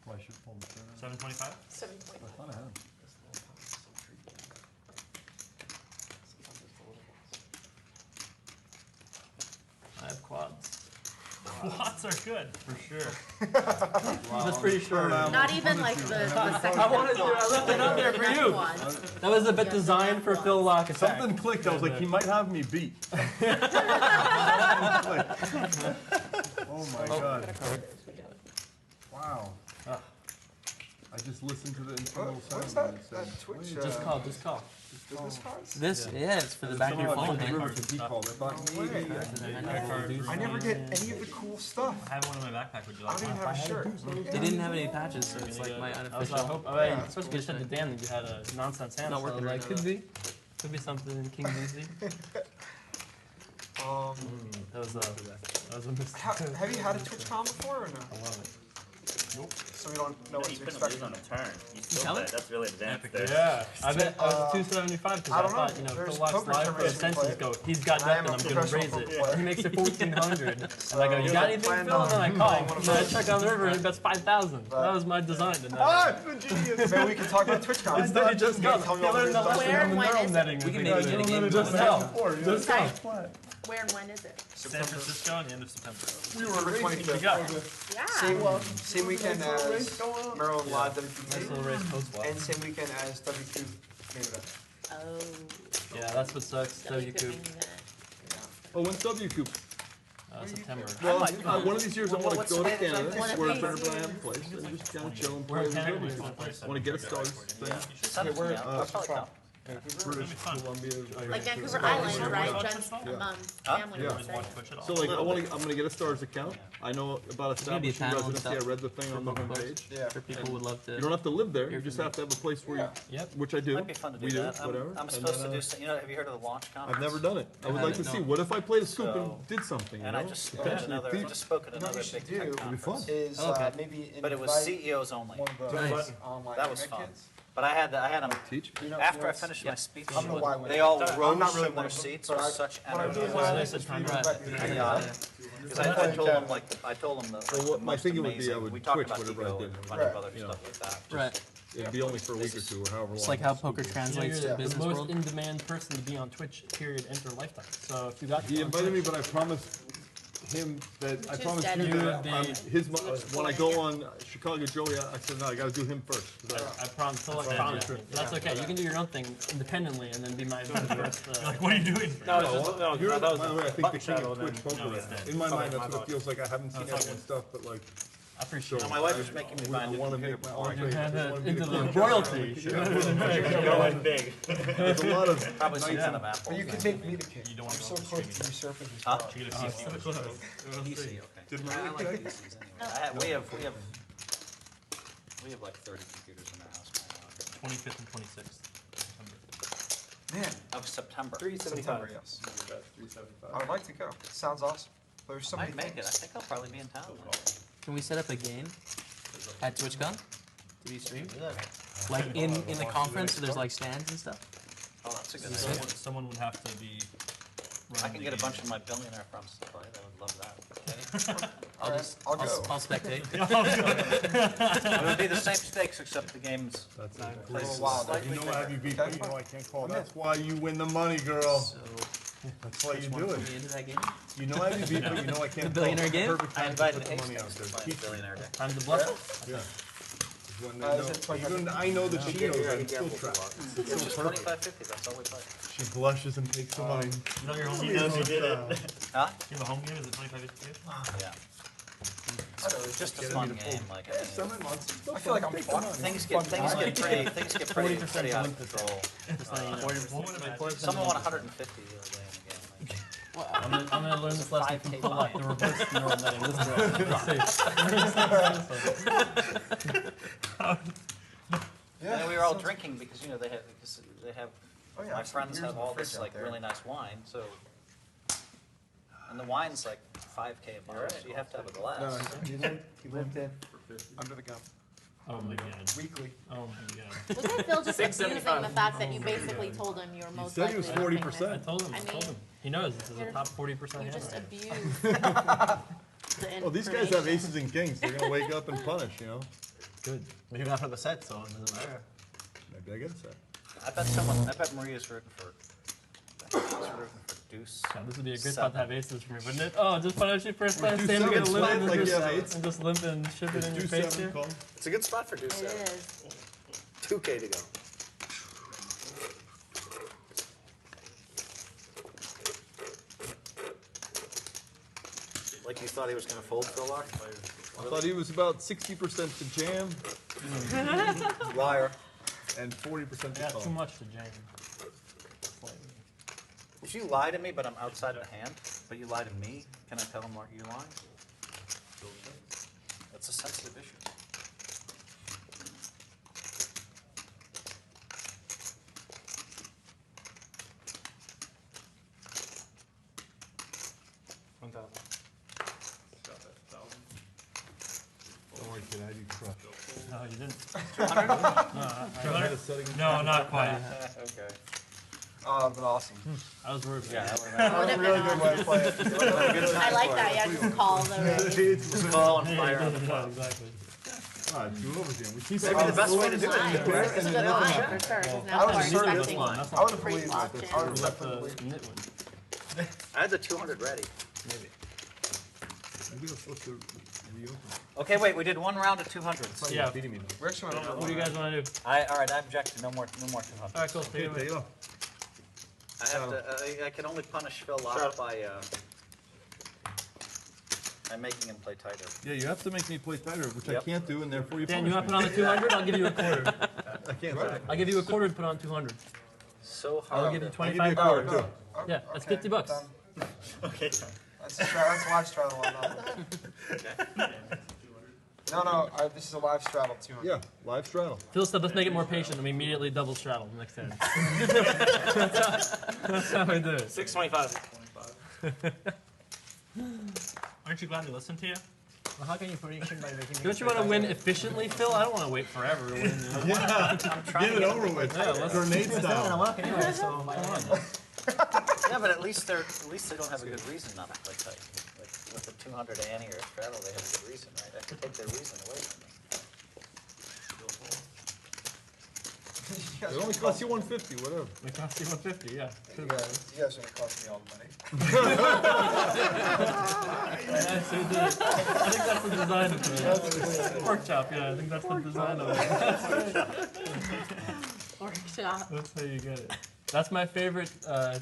[SPEAKER 2] Well, I should pull the turn.
[SPEAKER 10] 725?
[SPEAKER 13] 7.5.
[SPEAKER 2] I thought I had him.
[SPEAKER 3] I have quads.
[SPEAKER 10] Quads are good, for sure.
[SPEAKER 3] That's pretty sure.
[SPEAKER 4] Not even like the second.
[SPEAKER 3] I wanted to. I left it up there for you. That was a bit designed for Phil Laak attack.
[SPEAKER 2] Something clicked. I was like, he might have me beat. Oh my god. Wow. I just listened to the internal sound.
[SPEAKER 5] What's
[SPEAKER 2] and
[SPEAKER 5] that?
[SPEAKER 2] it said,
[SPEAKER 5] That Twitch.
[SPEAKER 3] Just call. Just call.
[SPEAKER 5] This cards?
[SPEAKER 3] This, yeah, it's for the back of your phone.
[SPEAKER 2] I
[SPEAKER 5] never get any of the cool stuff.
[SPEAKER 10] I have one in my backpack. Would you
[SPEAKER 5] I
[SPEAKER 10] like
[SPEAKER 5] don't even
[SPEAKER 10] one?
[SPEAKER 5] have a shirt.
[SPEAKER 3] They didn't have any patches, so it's like my unofficial. I hope. I supposed to said to Dan that you had a nonsense hand. Not working. Like, could be something in King DC. That was a mistake.
[SPEAKER 5] Have you had a TwitchCon before or no?
[SPEAKER 3] I love it.
[SPEAKER 5] Nope. So we don't know what
[SPEAKER 11] You
[SPEAKER 5] to
[SPEAKER 11] couldn't
[SPEAKER 5] expect.
[SPEAKER 11] lose on a turn. You
[SPEAKER 3] Tell
[SPEAKER 11] still
[SPEAKER 3] it?
[SPEAKER 11] bet. That's really advanced there.
[SPEAKER 3] Yeah, I bet I was 275 because I
[SPEAKER 5] I don't know.
[SPEAKER 3] thought,
[SPEAKER 5] There's
[SPEAKER 3] Phil Laak's
[SPEAKER 5] poker
[SPEAKER 3] live
[SPEAKER 5] tournaments we
[SPEAKER 3] senses
[SPEAKER 5] play.
[SPEAKER 3] go, he's got
[SPEAKER 5] I am
[SPEAKER 3] nothing,
[SPEAKER 5] a
[SPEAKER 3] I'm gonna
[SPEAKER 5] professional
[SPEAKER 3] raise it.
[SPEAKER 5] poker player.
[SPEAKER 3] He makes it 1,400. And I go, you got anything,
[SPEAKER 5] planned
[SPEAKER 3] Phil? And then I
[SPEAKER 5] on
[SPEAKER 3] call
[SPEAKER 5] doing
[SPEAKER 3] him.
[SPEAKER 5] one of
[SPEAKER 3] And then I
[SPEAKER 5] those.
[SPEAKER 3] check on the river and he bets 5,000. That was my design. And
[SPEAKER 5] Maybe we can talk about TwitchCon.
[SPEAKER 3] Instead he just goes,
[SPEAKER 5] Tell me
[SPEAKER 3] he
[SPEAKER 5] all the
[SPEAKER 3] learned the
[SPEAKER 5] stuff.
[SPEAKER 3] lesson on the neural netting.
[SPEAKER 6] We can maybe get a game.
[SPEAKER 3] Just tell. Just tell.
[SPEAKER 4] Where and when is it?
[SPEAKER 10] San Francisco at the end of September.
[SPEAKER 5] We were October 25th.
[SPEAKER 4] Yeah.
[SPEAKER 5] Same weekend as Maryland Live
[SPEAKER 3] Nice
[SPEAKER 5] WQ
[SPEAKER 3] little race post walk.
[SPEAKER 5] and same weekend as WQ main event.
[SPEAKER 4] Oh.
[SPEAKER 3] Yeah, that's what sucks. WQ.
[SPEAKER 2] Oh, when's WQ?
[SPEAKER 3] September.
[SPEAKER 2] Well, one of these years I want to
[SPEAKER 15] what's
[SPEAKER 2] go to
[SPEAKER 15] the
[SPEAKER 2] Canada,
[SPEAKER 4] Wanna
[SPEAKER 2] where
[SPEAKER 4] pay
[SPEAKER 2] Better
[SPEAKER 4] you?
[SPEAKER 2] Brand place, and just kind of chill and
[SPEAKER 3] Where
[SPEAKER 2] play
[SPEAKER 3] in
[SPEAKER 2] with
[SPEAKER 3] Canada?
[SPEAKER 2] the I want to get a stars thing.
[SPEAKER 15] Send
[SPEAKER 5] Where-
[SPEAKER 15] I'll probably come.
[SPEAKER 2] British Columbia.
[SPEAKER 4] Like Vancouver Island, right? Jen's family
[SPEAKER 2] Yeah.
[SPEAKER 4] was there.
[SPEAKER 2] So like, I'm gonna get a stars account. I know about
[SPEAKER 3] It's gonna be a
[SPEAKER 2] establishing
[SPEAKER 3] panel and
[SPEAKER 2] residency. I
[SPEAKER 3] stuff
[SPEAKER 2] read the thing on the
[SPEAKER 3] for book
[SPEAKER 2] homepage.
[SPEAKER 5] Yeah.
[SPEAKER 3] Sure, people would love to.
[SPEAKER 2] You don't have to live there. You just have to have a place where you,
[SPEAKER 3] Yep.
[SPEAKER 2] which I do.
[SPEAKER 15] Might be fun to do
[SPEAKER 2] We
[SPEAKER 15] that.
[SPEAKER 2] whatever.
[SPEAKER 15] I'm
[SPEAKER 2] And
[SPEAKER 15] supposed
[SPEAKER 2] then,
[SPEAKER 15] to do some, have you heard of the launch conference?
[SPEAKER 2] I've never done it. I would like to
[SPEAKER 3] haven't,
[SPEAKER 2] see.
[SPEAKER 3] no.
[SPEAKER 2] What if I played a scoop
[SPEAKER 15] So-
[SPEAKER 2] and did something? You
[SPEAKER 15] And
[SPEAKER 2] know?
[SPEAKER 15] I just spoke at
[SPEAKER 2] Potentially
[SPEAKER 15] another,
[SPEAKER 2] feat-
[SPEAKER 15] just spoke at
[SPEAKER 5] You know what
[SPEAKER 15] another
[SPEAKER 5] you should
[SPEAKER 15] big tech
[SPEAKER 5] do?
[SPEAKER 2] It'd be fun.
[SPEAKER 15] conference.
[SPEAKER 5] Is
[SPEAKER 3] Okay.
[SPEAKER 5] maybe
[SPEAKER 15] But it was
[SPEAKER 5] invite
[SPEAKER 15] CEOs only.
[SPEAKER 5] one of the
[SPEAKER 3] Nice.
[SPEAKER 5] online
[SPEAKER 15] That was
[SPEAKER 5] internet
[SPEAKER 15] fun.
[SPEAKER 5] kids
[SPEAKER 15] But I had them,
[SPEAKER 2] Teach me.
[SPEAKER 15] after I finished my speech,
[SPEAKER 5] I don't know why I went-
[SPEAKER 15] they all
[SPEAKER 5] I'm not
[SPEAKER 15] rose
[SPEAKER 5] really
[SPEAKER 15] from their
[SPEAKER 5] one of them,
[SPEAKER 15] seats
[SPEAKER 5] but
[SPEAKER 15] with
[SPEAKER 5] I-
[SPEAKER 15] such
[SPEAKER 5] what I
[SPEAKER 15] energy.
[SPEAKER 5] did was I said,
[SPEAKER 15] Because I told them, I told them the
[SPEAKER 2] Well, what my
[SPEAKER 15] most
[SPEAKER 2] thinking would be, I
[SPEAKER 15] amazing,
[SPEAKER 2] would
[SPEAKER 15] we talked
[SPEAKER 2] Twitch
[SPEAKER 15] about
[SPEAKER 2] whatever I
[SPEAKER 15] ego
[SPEAKER 2] did.
[SPEAKER 15] and a bunch of
[SPEAKER 5] Right.
[SPEAKER 15] other
[SPEAKER 2] You know.
[SPEAKER 15] stuff like that.
[SPEAKER 3] Right.
[SPEAKER 2] It'd be only for a week or two or however long.
[SPEAKER 3] It's like how poker
[SPEAKER 2] Super-
[SPEAKER 3] translates to
[SPEAKER 4] Yeah.
[SPEAKER 3] the
[SPEAKER 4] The
[SPEAKER 3] business
[SPEAKER 4] most
[SPEAKER 3] world. In-demand person to be on Twitch, period, enter lifetime. So if you got
[SPEAKER 2] He
[SPEAKER 3] on
[SPEAKER 2] invited me,
[SPEAKER 3] Twitch-
[SPEAKER 2] but I promised him that I
[SPEAKER 4] Just
[SPEAKER 2] promised
[SPEAKER 4] that
[SPEAKER 2] you
[SPEAKER 4] you
[SPEAKER 2] that
[SPEAKER 3] would be-
[SPEAKER 2] his when I go on Chicago Joey, I said no, I got to do him first. 'Cause
[SPEAKER 3] I promise. So like promise. That's okay. You can do your own thing independently and then be my first.
[SPEAKER 10] Like, what are you doing?
[SPEAKER 14] No, it's just, no,
[SPEAKER 2] You're,
[SPEAKER 14] that was
[SPEAKER 2] by the way, I think the
[SPEAKER 14] butt
[SPEAKER 2] king
[SPEAKER 14] shadow
[SPEAKER 2] of
[SPEAKER 14] then.
[SPEAKER 2] Twitch poker.
[SPEAKER 10] No, it's dead.
[SPEAKER 2] In my mind,
[SPEAKER 14] my
[SPEAKER 2] that's what it feels like. I haven't seen
[SPEAKER 10] it's all
[SPEAKER 2] everyone's
[SPEAKER 10] good.
[SPEAKER 2] stuff, but like,
[SPEAKER 3] I appreciate
[SPEAKER 2] so
[SPEAKER 3] it.
[SPEAKER 15] My wife is making me buy a
[SPEAKER 2] I
[SPEAKER 15] new
[SPEAKER 2] want to
[SPEAKER 15] computer
[SPEAKER 2] make my
[SPEAKER 15] before I
[SPEAKER 2] own
[SPEAKER 15] do.
[SPEAKER 2] trade. I just wanna be
[SPEAKER 3] Into
[SPEAKER 2] the
[SPEAKER 3] the
[SPEAKER 2] king of
[SPEAKER 3] royalty.
[SPEAKER 14] You're going big.
[SPEAKER 2] There's a lot of
[SPEAKER 15] Probably
[SPEAKER 2] nice
[SPEAKER 15] some kind
[SPEAKER 2] and
[SPEAKER 15] of Apple.
[SPEAKER 5] But you can make me the king.
[SPEAKER 10] You don't
[SPEAKER 5] I'm
[SPEAKER 10] want to
[SPEAKER 5] so
[SPEAKER 10] go
[SPEAKER 5] close to
[SPEAKER 10] streaming.
[SPEAKER 5] usurping his
[SPEAKER 15] Huh?
[SPEAKER 5] throne.
[SPEAKER 10] You get a CPU.
[SPEAKER 15] PC, okay.
[SPEAKER 2] Did
[SPEAKER 15] I
[SPEAKER 2] Maria
[SPEAKER 15] like
[SPEAKER 2] pick?
[SPEAKER 15] PCs anyway. We have like 30 computers in our house now.
[SPEAKER 10] 25th and 26th. September.
[SPEAKER 5] Man,
[SPEAKER 15] Of September.
[SPEAKER 14] 375.
[SPEAKER 5] September, yes.
[SPEAKER 1] That's 375.
[SPEAKER 5] I would like to go. Sounds awesome. There's so
[SPEAKER 15] I
[SPEAKER 5] many
[SPEAKER 15] might make it. I
[SPEAKER 5] things.
[SPEAKER 15] think I'll probably be in town.
[SPEAKER 3] Can we set up a game at TwitchCon to be streamed? Like in the conference, so there's like stands and stuff.
[SPEAKER 15] Oh, that's a good idea.
[SPEAKER 10] Someone would have to be.
[SPEAKER 15] I can get a bunch of my billionaire friends to play. They would love that.
[SPEAKER 5] All right, I'll go.
[SPEAKER 3] I'll spectate.
[SPEAKER 15] It would be the same stakes except the game's
[SPEAKER 2] That's
[SPEAKER 15] played
[SPEAKER 5] wild.
[SPEAKER 15] slightly
[SPEAKER 2] You know I have
[SPEAKER 15] bigger.
[SPEAKER 2] you beat, but you know I can't call. That's why you win the money, girl. That's why you do it.
[SPEAKER 3] Into that game?
[SPEAKER 2] You know I have you beat, but you know I can't.
[SPEAKER 3] The billionaire
[SPEAKER 2] call.
[SPEAKER 3] game?
[SPEAKER 2] Perfect
[SPEAKER 15] I
[SPEAKER 2] time to
[SPEAKER 15] invited
[SPEAKER 2] put the money out
[SPEAKER 15] Hastings
[SPEAKER 2] there.
[SPEAKER 15] to play
[SPEAKER 2] Teach me.
[SPEAKER 15] billionaire day.
[SPEAKER 3] Time to bluff?
[SPEAKER 2] Yeah. When they
[SPEAKER 5] Is
[SPEAKER 2] know-
[SPEAKER 5] it 25?
[SPEAKER 2] even I know that she knows I'm still trapped.
[SPEAKER 15] It's just 25.50. That's all we play.
[SPEAKER 2] She blushes and takes the money.
[SPEAKER 10] You know your home
[SPEAKER 14] He
[SPEAKER 10] game?
[SPEAKER 14] knows you did it.
[SPEAKER 15] Huh?
[SPEAKER 10] You have a home game? Is it 25th?
[SPEAKER 15] Yeah. It's just a fun game. Like I mean,
[SPEAKER 2] Summer months.
[SPEAKER 5] I feel like I'm fun.
[SPEAKER 15] things get pretty pretty out of control. Someone won 150 the other day in the game.
[SPEAKER 3] I'm gonna learn this lesson from
[SPEAKER 15] 5K
[SPEAKER 3] full life, the reverse neural netting.
[SPEAKER 15] And we were all drinking because they have
[SPEAKER 5] Oh, yeah,
[SPEAKER 15] my
[SPEAKER 5] I've seen
[SPEAKER 15] friends
[SPEAKER 5] beers
[SPEAKER 15] have
[SPEAKER 5] in the
[SPEAKER 15] all
[SPEAKER 5] fridge
[SPEAKER 15] this
[SPEAKER 5] out
[SPEAKER 15] like
[SPEAKER 5] there.
[SPEAKER 15] really nice wine, so and the wine's like 5K a bottle, so you have to have a glass.
[SPEAKER 5] He lived in under the gun
[SPEAKER 3] Oh my god.
[SPEAKER 5] weekly.
[SPEAKER 3] Oh my god.
[SPEAKER 4] Wasn't Phil just abusing the fact that you basically told him you were most
[SPEAKER 2] said he
[SPEAKER 4] likely
[SPEAKER 2] was
[SPEAKER 4] to
[SPEAKER 2] 40%.
[SPEAKER 3] I told him.
[SPEAKER 4] I
[SPEAKER 3] I told
[SPEAKER 4] mean,
[SPEAKER 3] him. He knows this is a top 40%
[SPEAKER 4] You just
[SPEAKER 3] hand.
[SPEAKER 4] abused the
[SPEAKER 2] Well, these guys have
[SPEAKER 4] information.
[SPEAKER 2] aces and kings. They're gonna wake up and punish, you know?
[SPEAKER 3] Good.
[SPEAKER 9] Maybe not for the set, so it doesn't matter.
[SPEAKER 2] Maybe I get that.
[SPEAKER 15] I bet Maria's rooting for deuce.
[SPEAKER 3] Yeah, this would be a good
[SPEAKER 15] Seven.
[SPEAKER 3] spot to have aces for me, wouldn't it? Oh, just punish you first time,
[SPEAKER 2] do
[SPEAKER 3] stand to get a
[SPEAKER 2] seven,
[SPEAKER 3] limp
[SPEAKER 2] flat
[SPEAKER 3] and,
[SPEAKER 2] like you
[SPEAKER 3] just,
[SPEAKER 2] have eights.
[SPEAKER 3] and just limp and ship it in your
[SPEAKER 2] Do
[SPEAKER 3] face
[SPEAKER 2] 7,
[SPEAKER 3] here.
[SPEAKER 2] call.
[SPEAKER 7] It's a good spot for deuce
[SPEAKER 4] It
[SPEAKER 7] seven.
[SPEAKER 4] is.
[SPEAKER 7] 2K to go. Like you thought he was going to fold for a lot?
[SPEAKER 2] I thought he was about 60% to jam
[SPEAKER 7] Liar.
[SPEAKER 2] and 40% to
[SPEAKER 3] Yeah,
[SPEAKER 2] call.
[SPEAKER 3] too much to jam. Slightly.
[SPEAKER 15] If you lie to me, but I'm outside the hand, but you lie to me, can I tell him you're lying? That's a sensitive issue.
[SPEAKER 2] Don't worry, kid, I do crush.
[SPEAKER 3] No, you didn't.
[SPEAKER 15] 200?
[SPEAKER 3] No, not quite.
[SPEAKER 15] Okay.
[SPEAKER 5] Oh, that'd been awesome.
[SPEAKER 3] I was worried.
[SPEAKER 15] Yeah,
[SPEAKER 5] That was a really good way to play it.
[SPEAKER 4] I like that. Yeah, just call the raise.
[SPEAKER 15] Just call and fire on the
[SPEAKER 3] Yeah,
[SPEAKER 15] flop.
[SPEAKER 3] exactly.
[SPEAKER 2] Ah, 2 overs again. We keep
[SPEAKER 15] Maybe the best way to do
[SPEAKER 4] Line.
[SPEAKER 15] it.
[SPEAKER 4] It's a good line for sure, because now
[SPEAKER 5] I
[SPEAKER 4] people are
[SPEAKER 5] was certain
[SPEAKER 4] expecting
[SPEAKER 3] line. That's
[SPEAKER 5] I
[SPEAKER 3] not
[SPEAKER 5] would have
[SPEAKER 4] free
[SPEAKER 5] believed
[SPEAKER 4] flop
[SPEAKER 5] it.
[SPEAKER 4] jam.
[SPEAKER 5] I would
[SPEAKER 3] Or
[SPEAKER 5] have
[SPEAKER 3] let
[SPEAKER 5] definitely
[SPEAKER 3] the
[SPEAKER 5] believed
[SPEAKER 3] knit one.
[SPEAKER 7] I had the 200 ready.
[SPEAKER 3] Maybe.
[SPEAKER 2] Maybe I'll flip to reopen.
[SPEAKER 15] Okay, wait, we did one round of 200s.
[SPEAKER 3] Yeah.
[SPEAKER 2] Beating me.
[SPEAKER 5] We're actually went over
[SPEAKER 3] What do you guys want to do?
[SPEAKER 15] All right, I object to no more 200s.
[SPEAKER 3] All right, cool. Take
[SPEAKER 2] Okay,
[SPEAKER 3] it away.
[SPEAKER 2] take it off.
[SPEAKER 15] I have to. I can only punish Phil Laak by making him play tighter.
[SPEAKER 2] Yeah, you have to make me play tighter, which I
[SPEAKER 15] Yep.
[SPEAKER 2] can't do, and therefore you
[SPEAKER 3] Dan,
[SPEAKER 2] punish
[SPEAKER 3] you want to put
[SPEAKER 2] me.
[SPEAKER 3] on the 200? I'll give you a quarter.
[SPEAKER 2] I can't do it.
[SPEAKER 3] I'll give you a quarter to put on 200.
[SPEAKER 15] So
[SPEAKER 3] I'll
[SPEAKER 15] hard.
[SPEAKER 3] give you
[SPEAKER 2] I'll give you a
[SPEAKER 3] 25
[SPEAKER 2] quarter,
[SPEAKER 3] dollars.
[SPEAKER 2] too.
[SPEAKER 3] Yeah, that's
[SPEAKER 5] Okay,
[SPEAKER 3] $50.
[SPEAKER 5] done.
[SPEAKER 14] Okay.
[SPEAKER 5] That's live straddle on that. No, this is a live straddle 200.
[SPEAKER 2] Yeah, live straddle.
[SPEAKER 3] Phil said, let's make it more patient, and we immediately double straddle next time. That's how we do it.
[SPEAKER 14] 625.
[SPEAKER 10] Aren't you glad they listened to you?
[SPEAKER 9] Well, how can you prediction by making?
[SPEAKER 3] Don't you want to win efficiently, Phil? I don't want to wait forever to win.
[SPEAKER 17] Yeah, get it over with.
[SPEAKER 3] Yeah, let's
[SPEAKER 17] Grenade
[SPEAKER 9] It's not gonna
[SPEAKER 17] style.
[SPEAKER 9] work anyway, so come on.
[SPEAKER 15] Yeah, but at least they don't have a good reason not to play tight. Like with the 200 ante or straddle, they have a good reason, right? I could take their reason away from them.
[SPEAKER 17] It only costs you 150, whatever.
[SPEAKER 3] It costs you 150, yeah.
[SPEAKER 5] You guys are gonna cost me all the money.
[SPEAKER 3] Yes, it did. I think that's the design of it. Pork chop, yeah, I think that's the design of it.
[SPEAKER 4] Pork chop.
[SPEAKER 3] That's how you get it. That's my favorite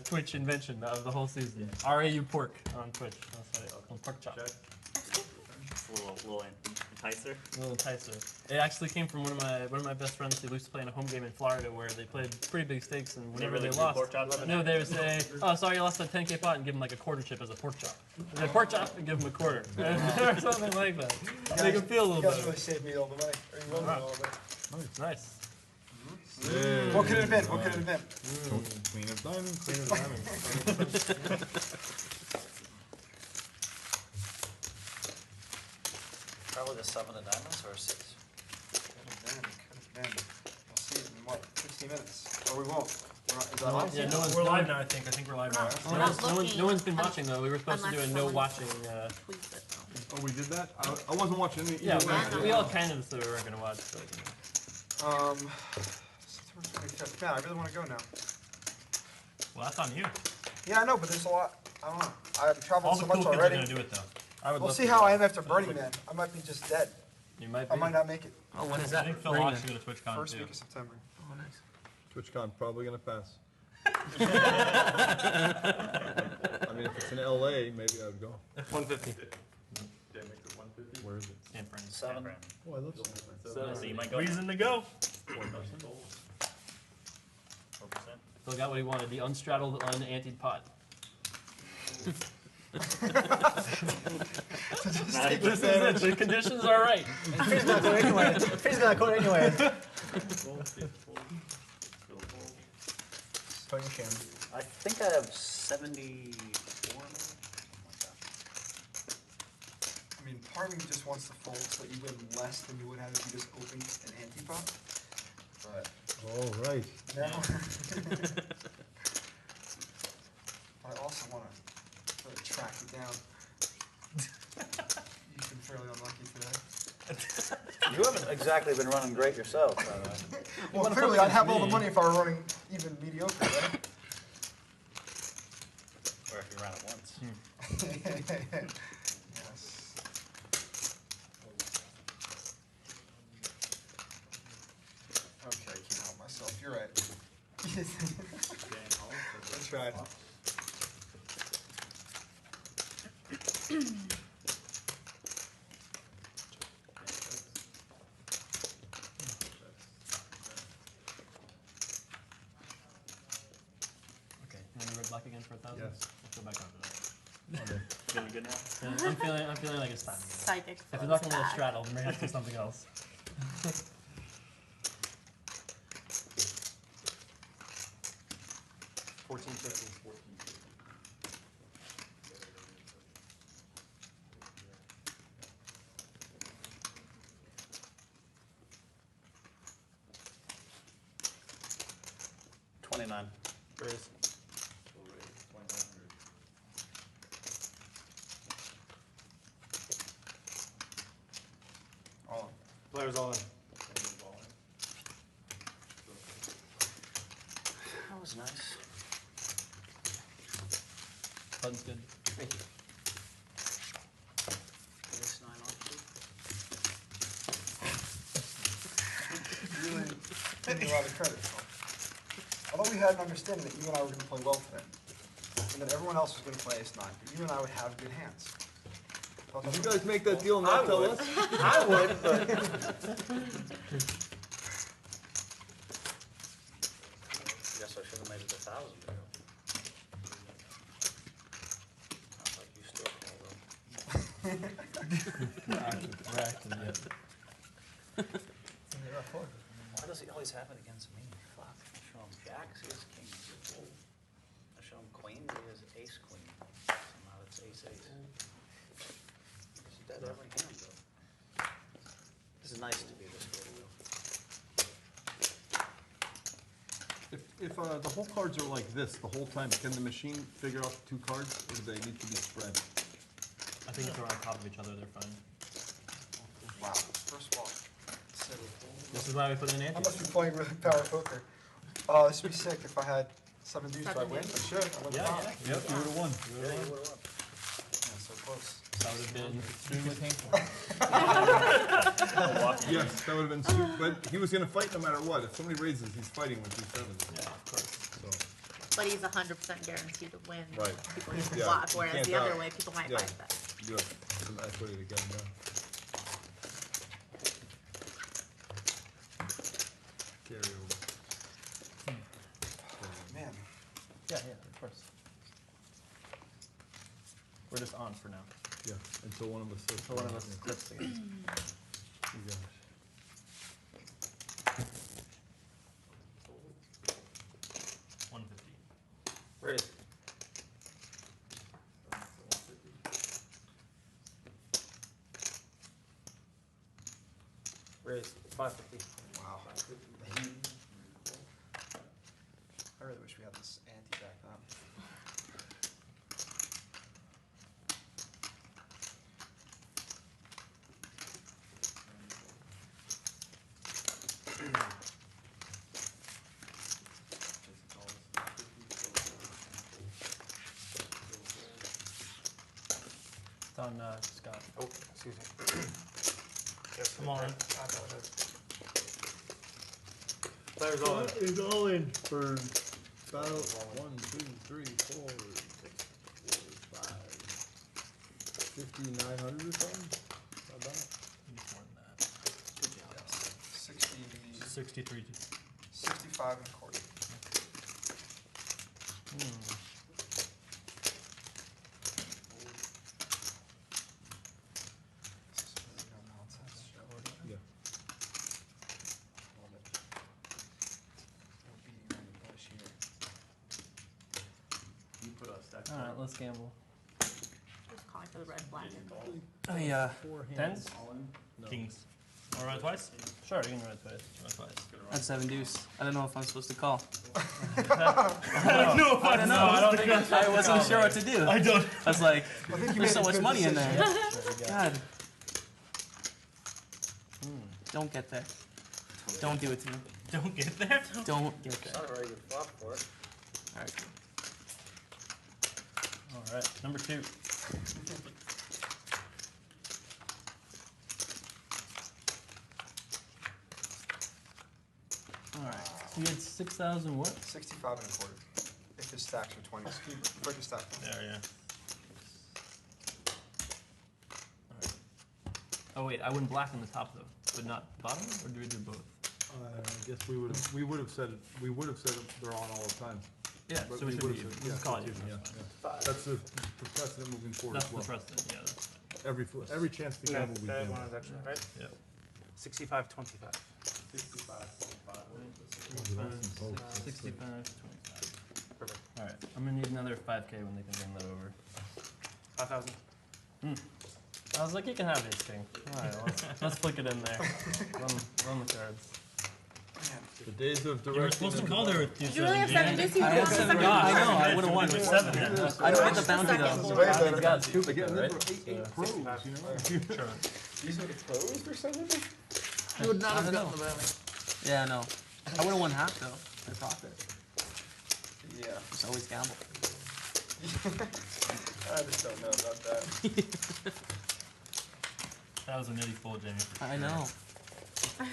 [SPEAKER 3] Twitch invention of the whole season. RAU pork on Twitch. That's how it's called, pork chop.
[SPEAKER 11] It's a little enticer.
[SPEAKER 3] A little enticer. It actually came from one of my best friends who used to play in a home game in Florida where they played pretty big stakes, and whenever
[SPEAKER 11] really
[SPEAKER 3] they
[SPEAKER 11] do
[SPEAKER 3] lost,
[SPEAKER 11] pork chops?
[SPEAKER 3] no, they would say, "Oh, sorry, you lost a 10K pot," and give them like a quarter chip as a pork chop. They pork chop and give them a quarter, or something like that. Make them feel a little
[SPEAKER 5] You guys
[SPEAKER 3] better.
[SPEAKER 5] really saved me all the money. Or you won me all the money.
[SPEAKER 3] Nice.
[SPEAKER 5] What could it have been? What could it have been?
[SPEAKER 17] Queen of diamonds.
[SPEAKER 3] Queen of diamonds.
[SPEAKER 15] Probably the 7 of diamonds or a 6.
[SPEAKER 5] Could have been. We'll see it in what, 15 minutes? Or we won't. We're not, is that live?
[SPEAKER 3] Yeah,
[SPEAKER 10] We're live now, I think. I think we're live now.
[SPEAKER 3] No one's been watching though. We were supposed to do a no watching.
[SPEAKER 17] Oh, we did that? I wasn't watching any.
[SPEAKER 3] Yeah,
[SPEAKER 17] either way.
[SPEAKER 3] we all kind of said we weren't gonna watch. But,
[SPEAKER 5] September 25th. Man, I really want to go now.
[SPEAKER 10] Well, that's on you.
[SPEAKER 5] Yeah, I know, but there's a lot. I don't know. I've traveled
[SPEAKER 10] All the
[SPEAKER 5] so
[SPEAKER 10] cool
[SPEAKER 5] much
[SPEAKER 10] kids
[SPEAKER 5] already.
[SPEAKER 10] are gonna do it though.
[SPEAKER 5] We'll see how I am after Burning Man. I might be just dead.
[SPEAKER 3] You might
[SPEAKER 5] I might not make it.
[SPEAKER 9] Oh, when is
[SPEAKER 10] I
[SPEAKER 9] that?
[SPEAKER 10] think Phil
[SPEAKER 9] Bring
[SPEAKER 10] Hawks
[SPEAKER 9] it.
[SPEAKER 10] is gonna TwitchCon
[SPEAKER 5] First
[SPEAKER 10] too.
[SPEAKER 5] week of September.
[SPEAKER 9] Oh, nice.
[SPEAKER 2] TwitchCon probably gonna pass. I mean, if it's in LA, maybe I would go.
[SPEAKER 3] 150.
[SPEAKER 1] Yeah, make it 150.
[SPEAKER 2] Where is it?
[SPEAKER 3] San Fran.
[SPEAKER 15] 7.
[SPEAKER 2] Oh, I love
[SPEAKER 11] So you might go.
[SPEAKER 10] Reason to go.
[SPEAKER 11] 4%.
[SPEAKER 3] Phil got what he wanted, the unstraddled, unanted pot. This is it, the conditions are right.
[SPEAKER 9] Free's gonna go anyway. Free's gonna go anyway. Tony Chan.
[SPEAKER 15] I think I have 74 maybe.
[SPEAKER 5] I mean, part of me just wants to fold so that you win less than you would have if you just opened an anti-pot. But
[SPEAKER 17] Oh, right.
[SPEAKER 5] now, I also want to really track you down. You've been fairly unlucky today.
[SPEAKER 15] You haven't exactly been running great yourself, by the way.
[SPEAKER 5] Well, clearly I'd have all the money if I were running even mediocre, right?
[SPEAKER 15] Or if you ran it once.
[SPEAKER 5] Yes. Okay, I can't help myself. You're right. I tried.
[SPEAKER 3] Okay, you want to red black again for 1,000?
[SPEAKER 17] Yes.
[SPEAKER 3] Let's go back on to that.
[SPEAKER 11] Feeling good now?
[SPEAKER 3] Yeah, I'm feeling like it's time.
[SPEAKER 4] Psychic
[SPEAKER 3] If it's
[SPEAKER 4] flows
[SPEAKER 3] not gonna be a
[SPEAKER 4] back.
[SPEAKER 3] straddle, then we have to do something else.
[SPEAKER 15] $29.
[SPEAKER 3] Raise.
[SPEAKER 5] All in.
[SPEAKER 3] Players all in.
[SPEAKER 15] That was nice.
[SPEAKER 3] Button's good.
[SPEAKER 15] Ace 9 offsuit.
[SPEAKER 5] Really giving you a lot of credit. Although we had an understanding that you and I were going to play well today, and that everyone else was going to play ace 9, but you and I would have good hands.
[SPEAKER 2] Did you guys make that deal and not tell us?
[SPEAKER 15] I would, but. Guess I should have made it 1,000 ago. Sounds like you still
[SPEAKER 3] We're acting yet.
[SPEAKER 15] Why does it always happen against me? Fuck. I show him jacks, he has kings. I show him queens, he has ace queen. Somehow it's ace ace. He's dead every hand though. nice to be this good.
[SPEAKER 2] If the whole cards are like this the whole time, can the machine figure out the 2 cards, or do they need to be spread?
[SPEAKER 3] I think if they're on top of each other, they're fine.
[SPEAKER 5] Wow. First ball.
[SPEAKER 3] This is why we put in
[SPEAKER 5] I
[SPEAKER 3] ante.
[SPEAKER 5] must be playing really power poker. Oh, this would be sick if I had 7 deuce. Do I
[SPEAKER 4] Seven
[SPEAKER 5] win? I
[SPEAKER 4] deuce.
[SPEAKER 5] should. I win the pot.
[SPEAKER 2] Yep, you would have won.
[SPEAKER 5] Yeah, so close.
[SPEAKER 3] That would have been extremely painful.
[SPEAKER 2] Yes, that would have been super, but he was going to fight no matter what. If somebody raises, he's fighting with 2 sevens.
[SPEAKER 3] Yeah, of course.
[SPEAKER 2] So,
[SPEAKER 4] But he's 100% guaranteed to win.
[SPEAKER 2] Right.
[SPEAKER 4] People just
[SPEAKER 2] Yeah,
[SPEAKER 4] block,
[SPEAKER 2] you
[SPEAKER 4] whereas
[SPEAKER 2] can't
[SPEAKER 4] the other
[SPEAKER 2] doubt.
[SPEAKER 4] way, people might
[SPEAKER 2] Yeah.
[SPEAKER 4] fight that.
[SPEAKER 2] you have some equity to get him down. Carry over.
[SPEAKER 5] Man.
[SPEAKER 3] Yeah, of course. We're just on for now.
[SPEAKER 2] Yeah, until one of us says.
[SPEAKER 3] So one of us clips together.
[SPEAKER 2] You got it.
[SPEAKER 15] Raise. Raise. 550.
[SPEAKER 5] Wow. I really wish we had this ante back then.
[SPEAKER 3] It's on Scott.
[SPEAKER 5] Oh, excuse me.
[SPEAKER 3] Come on.
[SPEAKER 2] Players all in. Is all in for about 1, 2, 3, 4, 6, 4, 5, 5,900 or something. About that.
[SPEAKER 3] More than that.
[SPEAKER 5] Good job. 60,
[SPEAKER 3] 63.
[SPEAKER 5] 65 and a quarter.
[SPEAKER 2] Yeah.
[SPEAKER 1] You put a stack.
[SPEAKER 3] All right, let's gamble.
[SPEAKER 4] Just calling for the red flag.
[SPEAKER 3] Tens?
[SPEAKER 10] Kings. All right, twice?
[SPEAKER 3] Sure, you can run it twice.
[SPEAKER 10] Run twice.
[SPEAKER 9] That's 7 deuce. I don't know if I'm supposed to call.
[SPEAKER 3] I don't know. I don't think
[SPEAKER 9] I wasn't sure what to do.
[SPEAKER 10] I don't.
[SPEAKER 9] I was like,
[SPEAKER 5] I think you
[SPEAKER 9] there's
[SPEAKER 5] made
[SPEAKER 9] so
[SPEAKER 5] a
[SPEAKER 9] much
[SPEAKER 5] good
[SPEAKER 9] money in there.
[SPEAKER 5] decision.
[SPEAKER 9] God. Don't get there. Don't do it to me.
[SPEAKER 10] Don't get there?
[SPEAKER 9] Don't get there.
[SPEAKER 15] Not a very good flop for it.
[SPEAKER 9] All right.
[SPEAKER 3] All right, number 2. All right, so you had 6,000 what?
[SPEAKER 5] 65 and a quarter. If his stacks are 20s. Break the stack.
[SPEAKER 10] Yeah.
[SPEAKER 3] Oh wait, I went black on the top though, but not bottom, or do we do both?
[SPEAKER 2] I guess we would have said they're on all the time.
[SPEAKER 3] Yeah,
[SPEAKER 2] But
[SPEAKER 3] so we should
[SPEAKER 2] would've
[SPEAKER 3] be,
[SPEAKER 2] said-
[SPEAKER 3] we
[SPEAKER 2] yeah,
[SPEAKER 3] just call it
[SPEAKER 2] excuse
[SPEAKER 3] even.
[SPEAKER 2] me, yeah. That's the precedent moving forward
[SPEAKER 3] That's
[SPEAKER 2] as
[SPEAKER 3] the
[SPEAKER 2] well.
[SPEAKER 3] precedent, yeah, that's fine.
[SPEAKER 2] Every chance to gamble, we
[SPEAKER 14] That
[SPEAKER 2] gamble.
[SPEAKER 14] one is actually right.
[SPEAKER 3] Yeah.
[SPEAKER 14] 65, 25.
[SPEAKER 1] 65,
[SPEAKER 3] 65, 25. Perfect. All right, I'm gonna need another 5K when they can bring that over.
[SPEAKER 14] 5,000.
[SPEAKER 3] I was like, you can have this king. All right, let's flick it in there. Run the cards.
[SPEAKER 2] The days of
[SPEAKER 10] You were
[SPEAKER 2] directing.
[SPEAKER 10] supposed to call there with
[SPEAKER 4] Did you really have 7 deuce? You
[SPEAKER 9] I had
[SPEAKER 4] won.
[SPEAKER 9] 7 deuce. I know, I would have won.
[SPEAKER 10] With 7, yeah.
[SPEAKER 9] I didn't get the bounty though.
[SPEAKER 3] He's got stupid
[SPEAKER 2] Again,
[SPEAKER 3] though,
[SPEAKER 2] there
[SPEAKER 3] right?
[SPEAKER 2] were 8 pros, you know?
[SPEAKER 10] Sure.
[SPEAKER 5] These are the pros or something?
[SPEAKER 9] You would not have gotten the bounty. Yeah, no. I would have won half though. My profit.
[SPEAKER 5] Yeah.
[SPEAKER 9] Just always gamble.
[SPEAKER 5] I just don't know about that.
[SPEAKER 10] That was a nitty full, Jamie.
[SPEAKER 9] I know. I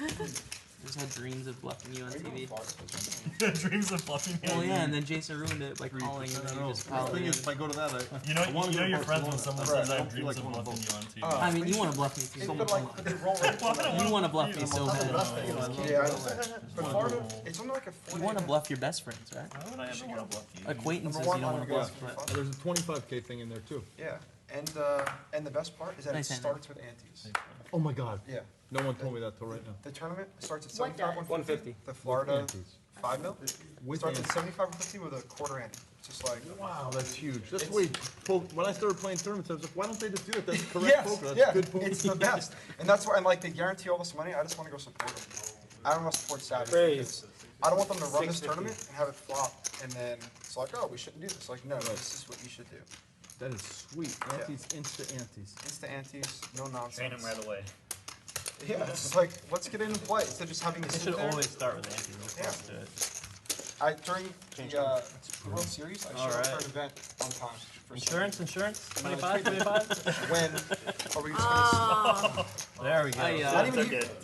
[SPEAKER 9] just had dreams of bluffing you on TV.
[SPEAKER 10] Dreams of bluffing me.
[SPEAKER 9] Oh yeah, and then Jason ruined it by calling and then you just
[SPEAKER 2] The
[SPEAKER 9] called
[SPEAKER 2] thing
[SPEAKER 9] in.
[SPEAKER 2] is, if I go to that,
[SPEAKER 10] You know,
[SPEAKER 2] wanna go to
[SPEAKER 10] you're friends when
[SPEAKER 2] Barcelona.
[SPEAKER 10] someone says I
[SPEAKER 2] Right,
[SPEAKER 10] have dreams
[SPEAKER 2] like
[SPEAKER 10] of
[SPEAKER 2] one of
[SPEAKER 10] bluffing you
[SPEAKER 2] both.
[SPEAKER 10] on TV.
[SPEAKER 9] I mean, you want to bluff me too.
[SPEAKER 5] But they roll right to
[SPEAKER 9] You want to bluff me so bad.
[SPEAKER 5] Yeah, but Florida, it's only like a 40.
[SPEAKER 9] You want to bluff your best friends, right?
[SPEAKER 10] Why would I ever want to bluff you?
[SPEAKER 9] Acquaintances
[SPEAKER 5] Number
[SPEAKER 9] you
[SPEAKER 5] one,
[SPEAKER 9] don't want to
[SPEAKER 5] I'm
[SPEAKER 9] bluff.
[SPEAKER 5] gonna
[SPEAKER 9] But
[SPEAKER 2] There's a 25K thing in there too.
[SPEAKER 5] Yeah, and the best part is that
[SPEAKER 9] Nice
[SPEAKER 5] it
[SPEAKER 9] hand.
[SPEAKER 5] starts with antes.
[SPEAKER 2] Oh my God.
[SPEAKER 5] Yeah.
[SPEAKER 2] No one told me that till right now.
[SPEAKER 5] The tournament starts at
[SPEAKER 4] What
[SPEAKER 5] 75,
[SPEAKER 4] does?
[SPEAKER 5] 150. The Florida
[SPEAKER 2] Antes.
[SPEAKER 5] 5 mil
[SPEAKER 2] With
[SPEAKER 5] starts at
[SPEAKER 2] antes.
[SPEAKER 5] 75, 150 with a quarter ante. Just like,
[SPEAKER 2] Wow, that's huge. That's the way when I started playing tournaments, I was like, why don't they just do it? That's correct poker. That's good poker.
[SPEAKER 5] It's the best. And that's why, and like, they guarantee all this money, I just want to go support them. I don't want to support Savage. because I don't want them to run this tournament and have it flop, and then it's like, oh, we shouldn't do this. Like, no, this is what you should do.
[SPEAKER 2] That is sweet. Antes, insta antes.
[SPEAKER 5] Insta antes, no nonsense.
[SPEAKER 11] Train him right away.
[SPEAKER 5] Yeah, it's like, let's get in and play instead of just having to
[SPEAKER 3] They
[SPEAKER 5] sit
[SPEAKER 3] should
[SPEAKER 5] there.
[SPEAKER 3] always start with ante real close to it.
[SPEAKER 5] During the World Series, I showed up for an event on time. For
[SPEAKER 3] Insurance?
[SPEAKER 5] No,
[SPEAKER 3] 25, 25?
[SPEAKER 5] When are we
[SPEAKER 3] There we go.
[SPEAKER 5] you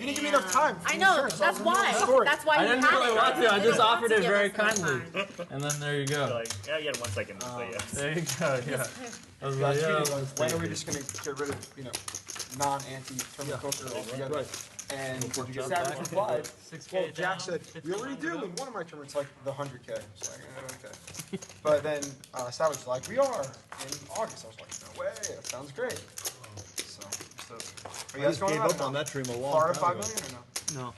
[SPEAKER 5] didn't give me enough time. for
[SPEAKER 4] I know,
[SPEAKER 5] insurance.
[SPEAKER 4] that's
[SPEAKER 5] I was in the
[SPEAKER 4] why.
[SPEAKER 5] story.
[SPEAKER 4] That's why
[SPEAKER 3] I
[SPEAKER 4] you
[SPEAKER 3] didn't
[SPEAKER 4] have
[SPEAKER 3] really
[SPEAKER 4] it.
[SPEAKER 3] want to. I
[SPEAKER 4] They
[SPEAKER 3] just
[SPEAKER 4] don't want
[SPEAKER 3] offered
[SPEAKER 4] to
[SPEAKER 3] it
[SPEAKER 4] give
[SPEAKER 3] very
[SPEAKER 4] us enough
[SPEAKER 3] kindly.
[SPEAKER 4] time.
[SPEAKER 3] And then there you go.
[SPEAKER 11] Like, yeah, you had 1 second to say yes.
[SPEAKER 3] There you go, yeah. I was
[SPEAKER 5] Yeah,
[SPEAKER 3] like,
[SPEAKER 5] it's
[SPEAKER 3] yeah,
[SPEAKER 5] really-
[SPEAKER 3] let's
[SPEAKER 5] when
[SPEAKER 3] take
[SPEAKER 5] are we
[SPEAKER 3] it.
[SPEAKER 5] just gonna get rid of, non-anti tournament poker altogether?
[SPEAKER 2] Right.
[SPEAKER 5] And
[SPEAKER 3] jump
[SPEAKER 5] Savage
[SPEAKER 3] back?
[SPEAKER 5] replied,
[SPEAKER 3] 6K
[SPEAKER 5] well, Jack
[SPEAKER 3] down,
[SPEAKER 5] said, we already
[SPEAKER 3] 1,500
[SPEAKER 5] do
[SPEAKER 3] up."
[SPEAKER 5] in one of my tournaments, like the 100K. It's like, okay. But then Savage was like, we are in August. I was like, no way, that sounds great. So are you
[SPEAKER 2] I
[SPEAKER 5] guys
[SPEAKER 2] just
[SPEAKER 5] going
[SPEAKER 2] gave
[SPEAKER 5] out
[SPEAKER 2] up
[SPEAKER 5] or
[SPEAKER 2] on
[SPEAKER 5] no?
[SPEAKER 2] that dream a long
[SPEAKER 5] Florida
[SPEAKER 2] time
[SPEAKER 5] 5
[SPEAKER 2] ago.
[SPEAKER 5] million or no?
[SPEAKER 3] No.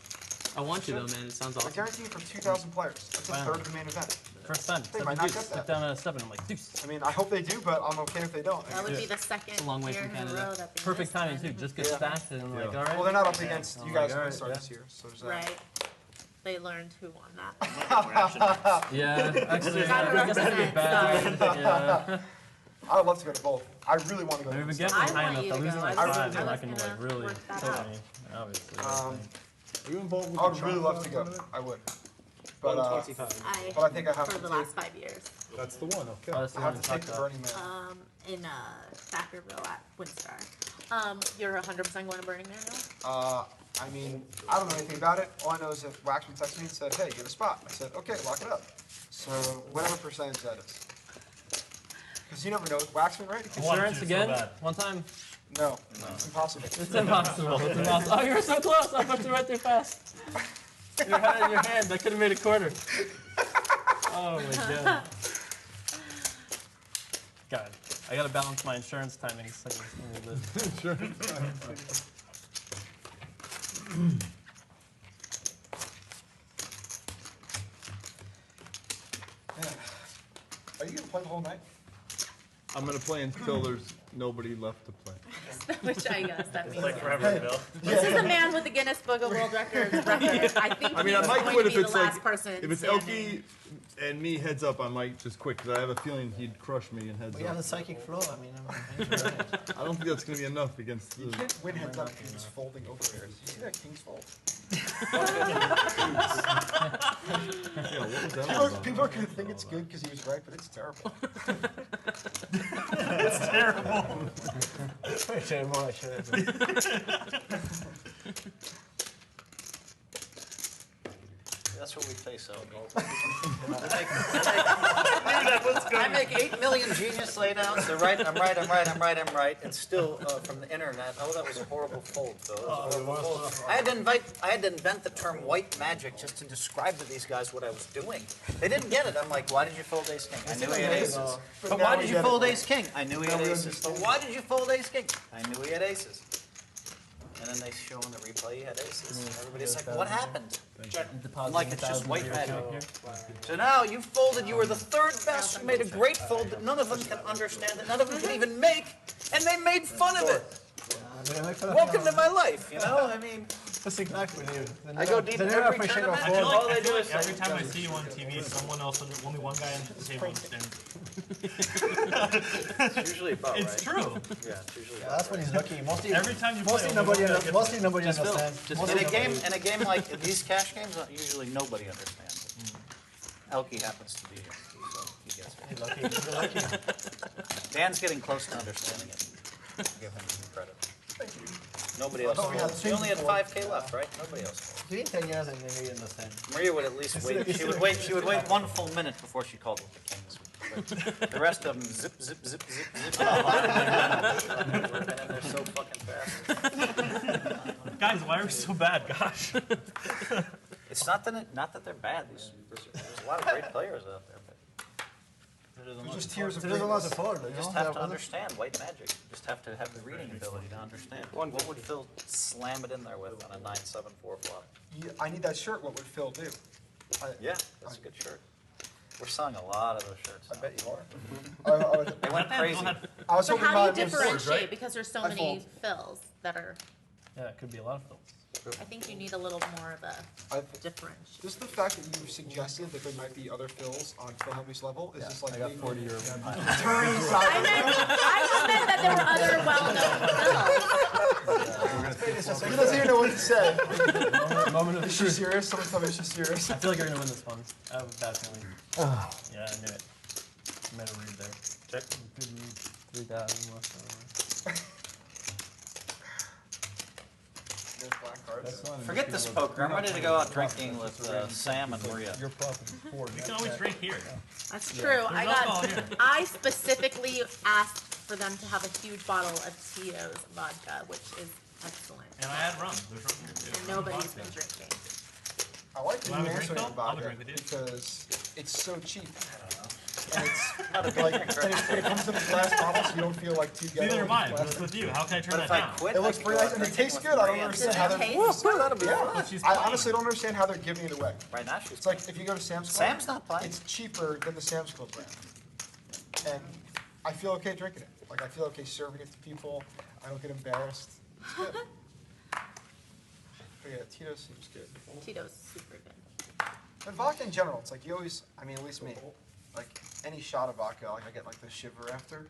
[SPEAKER 3] I want you though, man. It sounds
[SPEAKER 5] They're
[SPEAKER 3] awesome.
[SPEAKER 5] guaranteeing for 2,000 players. That's a
[SPEAKER 3] Wow.
[SPEAKER 5] third of the main event.
[SPEAKER 3] First time.
[SPEAKER 5] They
[SPEAKER 3] 7
[SPEAKER 5] might not
[SPEAKER 3] deuce.
[SPEAKER 5] get that.
[SPEAKER 3] Sit down at a 7. I'm like, deuce.
[SPEAKER 5] I mean, I hope they do, but I'm okay if they don't.
[SPEAKER 4] That would be the second
[SPEAKER 3] It's a long way
[SPEAKER 4] year
[SPEAKER 3] from
[SPEAKER 4] in a row
[SPEAKER 3] Canada.
[SPEAKER 4] that they
[SPEAKER 3] Perfect
[SPEAKER 4] missed
[SPEAKER 3] timing
[SPEAKER 4] one.
[SPEAKER 3] too. Just get
[SPEAKER 5] Yeah.
[SPEAKER 3] stacked and I'm like, all right.
[SPEAKER 5] Well, they're not up against
[SPEAKER 3] I'm
[SPEAKER 5] you
[SPEAKER 3] like,
[SPEAKER 5] guys
[SPEAKER 3] all
[SPEAKER 5] when
[SPEAKER 3] right,
[SPEAKER 5] it started
[SPEAKER 3] yeah.
[SPEAKER 5] this year, so there's that.
[SPEAKER 4] Right. They learned who won that.
[SPEAKER 3] Yeah, actually,
[SPEAKER 4] Gotta
[SPEAKER 3] I guess I feel bad. Yeah.
[SPEAKER 5] I would love to go to both. I really want to go to
[SPEAKER 3] Maybe
[SPEAKER 5] both.
[SPEAKER 3] get
[SPEAKER 4] I
[SPEAKER 3] me high
[SPEAKER 4] want
[SPEAKER 3] enough
[SPEAKER 4] you
[SPEAKER 3] to
[SPEAKER 4] to
[SPEAKER 3] lose
[SPEAKER 4] go.
[SPEAKER 3] my
[SPEAKER 4] I was-
[SPEAKER 3] five,
[SPEAKER 4] I
[SPEAKER 3] and I
[SPEAKER 4] was
[SPEAKER 3] can
[SPEAKER 4] gonna
[SPEAKER 3] like really
[SPEAKER 4] work that
[SPEAKER 3] kill
[SPEAKER 4] out.
[SPEAKER 3] me. Obviously.
[SPEAKER 2] Are you involved with
[SPEAKER 5] I would
[SPEAKER 2] the
[SPEAKER 5] really love to go.
[SPEAKER 2] tournament?
[SPEAKER 5] I would. But I think I have
[SPEAKER 4] for
[SPEAKER 5] to
[SPEAKER 4] the
[SPEAKER 5] take-
[SPEAKER 4] last 5 years.
[SPEAKER 2] That's the one, okay.
[SPEAKER 3] Oh, that's the
[SPEAKER 5] I
[SPEAKER 3] one
[SPEAKER 5] have to
[SPEAKER 3] we
[SPEAKER 5] take the
[SPEAKER 3] talked
[SPEAKER 5] Burning Man.
[SPEAKER 4] In Thackerville at Windstar. You're 100% going to Burning Man now?
[SPEAKER 5] I mean, I don't know anything about it. All I know is that Waxman texted me and said, hey, get a spot. I said, okay, lock it up. So whatever percentage that is. Because you never know. Waxman, right?
[SPEAKER 3] Insurance again? One time?
[SPEAKER 5] No, it's impossible.
[SPEAKER 3] It's impossible. It's impossible. Oh, you were so close. I put you right there fast. You had it in your hand. I could have made a quarter. Oh my god. God, I gotta balance my insurance timings.
[SPEAKER 2] Insurance timing.
[SPEAKER 5] Yeah. Are you going to play the whole night?
[SPEAKER 2] I'm gonna play until there's nobody left to play.
[SPEAKER 4] Which I guess that means.
[SPEAKER 11] Play forever, Bill.
[SPEAKER 4] This is a man with the Guinness Book of World Records record. I think
[SPEAKER 2] I mean, I
[SPEAKER 4] he's
[SPEAKER 2] might
[SPEAKER 4] going
[SPEAKER 2] quit
[SPEAKER 4] to
[SPEAKER 2] if
[SPEAKER 4] be
[SPEAKER 2] it's
[SPEAKER 4] the last
[SPEAKER 2] like
[SPEAKER 4] person
[SPEAKER 2] if it's
[SPEAKER 4] standing.
[SPEAKER 2] ElkY and me heads up. I might just quit because I have a feeling he'd crush me in heads
[SPEAKER 9] We have
[SPEAKER 2] up.
[SPEAKER 9] the psychic flow. I mean,
[SPEAKER 2] I don't think that's gonna be enough against
[SPEAKER 5] You
[SPEAKER 2] the.
[SPEAKER 5] can't win heads up because he's folding over there. You see that King's fold?
[SPEAKER 2] Yeah, what was that all about?
[SPEAKER 5] People are going to think it's good because he was right, but it's terrible.
[SPEAKER 11] It's terrible.
[SPEAKER 9] I should have.
[SPEAKER 15] That's what we face out.
[SPEAKER 11] I
[SPEAKER 15] I make 8 million genius laydowns. They're right, I'm right. And still, from the internet, oh, that was a horrible fold, Phil. That was a horrible fold. I had to invent the term white magic just to describe to these guys what I was doing. They didn't get it. I'm like, why did you fold ace king? I knew he had aces. But why did you fold ace king? I knew he had aces. But why did you fold ace king? I knew he had aces. And then they show in the replay he had aces. And everybody's like, what happened? I'm like, it's just white magic. So now you folded, you were the third best, you made a great fold that none of them can understand, that none of them can even make, and they made fun of it. Welcome to my life, you know? I mean,
[SPEAKER 9] that's exactly what it is.
[SPEAKER 15] I go deep in every tournament.
[SPEAKER 10] I feel
[SPEAKER 15] All
[SPEAKER 10] like,
[SPEAKER 15] they do is
[SPEAKER 10] every time I see you on TV, someone else, only one guy on the table understands.
[SPEAKER 15] It's usually about
[SPEAKER 10] It's
[SPEAKER 15] right.
[SPEAKER 10] true.
[SPEAKER 15] Yeah, it's usually
[SPEAKER 9] Yeah, that's when he's lucky. Mostly,
[SPEAKER 10] Every time you play,
[SPEAKER 9] mostly
[SPEAKER 10] only
[SPEAKER 9] nobody,
[SPEAKER 10] one guy gets
[SPEAKER 9] mostly
[SPEAKER 10] it.
[SPEAKER 9] nobody
[SPEAKER 15] Just
[SPEAKER 9] understands.
[SPEAKER 15] in
[SPEAKER 9] Mostly
[SPEAKER 15] a game like these cash games, usually nobody understands it. ElkY happens to be here, so he gets it.
[SPEAKER 9] He's lucky. He's lucky.
[SPEAKER 15] Dan's getting close to understanding it. Give him some credit.
[SPEAKER 5] Thank you.
[SPEAKER 15] Nobody else. We only had 5K left, right? Nobody else.
[SPEAKER 9] Give him 10 years and then you understand.
[SPEAKER 15] Maria would at least wait. She would wait 1 full minute before she called it the Kings. The rest of them zip. They're so fucking fast.
[SPEAKER 10] Guys, why are we so bad? Gosh.
[SPEAKER 15] It's not that they're bad. There's a lot of great players out there, but
[SPEAKER 5] There's just tears of
[SPEAKER 9] There's a lot to
[SPEAKER 5] greatness.
[SPEAKER 9] forward.
[SPEAKER 15] you just have to understand white magic. You just have to have the reading ability to understand. What would Phil slam it in there with on a 9-7-4 flop?
[SPEAKER 5] I need that shirt. What would Phil do?
[SPEAKER 15] Yeah, that's a good shirt. We're selling a lot of those shirts.
[SPEAKER 5] I bet you are.
[SPEAKER 15] They went crazy.
[SPEAKER 5] I was
[SPEAKER 4] But
[SPEAKER 5] hoping
[SPEAKER 4] how do you
[SPEAKER 5] mine was
[SPEAKER 4] differentiate?
[SPEAKER 5] right?
[SPEAKER 4] Because there's so
[SPEAKER 5] I
[SPEAKER 4] many
[SPEAKER 5] fold.
[SPEAKER 4] fills that are,
[SPEAKER 3] Yeah, it could be a lot of films.
[SPEAKER 4] I think you need a little more of a differentiation.
[SPEAKER 5] Just the fact that you suggested that there might be other fills on Phil Henry's level is just like
[SPEAKER 3] I got
[SPEAKER 5] being
[SPEAKER 3] 40 or
[SPEAKER 5] turning
[SPEAKER 4] I just meant that there were other well-known fills.
[SPEAKER 5] He doesn't even know what to say.
[SPEAKER 3] Moment of
[SPEAKER 5] Is she
[SPEAKER 3] truth.
[SPEAKER 5] serious? Someone tell me she's serious.
[SPEAKER 3] I feel like you're gonna win this one. I have a bad feeling. Yeah, I knew it. Made a read there.
[SPEAKER 11] Check.
[SPEAKER 3] Good read. 3,000 left over.
[SPEAKER 15] Forget this poker. I'm ready to go out drinking with Sam and Maria.
[SPEAKER 17] Your profit is 4.
[SPEAKER 10] You can always drink here.
[SPEAKER 4] That's
[SPEAKER 10] Yeah.
[SPEAKER 4] true.
[SPEAKER 10] There's alcohol here.
[SPEAKER 4] I specifically asked for them to have a huge bottle of Tito's vodka, which is excellent.
[SPEAKER 10] And I had rum. There's rum here too.
[SPEAKER 4] And nobody's been drinking.
[SPEAKER 5] I like
[SPEAKER 10] You
[SPEAKER 5] the
[SPEAKER 10] want a drink,
[SPEAKER 5] answering
[SPEAKER 10] Phil?
[SPEAKER 5] about
[SPEAKER 10] I'll have a
[SPEAKER 5] it
[SPEAKER 10] drink with you.
[SPEAKER 5] because it's so cheap. And it's like, and it comes in a glass bottle, so you don't feel like too ghetto.
[SPEAKER 10] Neither am I,
[SPEAKER 5] with
[SPEAKER 10] but it's with you. How can I turn that
[SPEAKER 15] if I
[SPEAKER 10] down?
[SPEAKER 15] quit,
[SPEAKER 5] It looks pretty nice, and it tastes good. I don't understand how they're. I honestly don't understand how they're giving it away.
[SPEAKER 15] Right now, she's
[SPEAKER 5] It's like if you go to Sam's Club,
[SPEAKER 15] Sam's not playing.
[SPEAKER 5] it's cheaper than the Sam's Club brand, and I feel okay drinking it. Like I feel okay serving it to people. I don't get embarrassed. It's good. But yeah, Tito's seems good.
[SPEAKER 4] Tito's super good.
[SPEAKER 5] But vodka in general, it's like you always. I mean, at least me. Like any shot of vodka, like I get like the shiver after.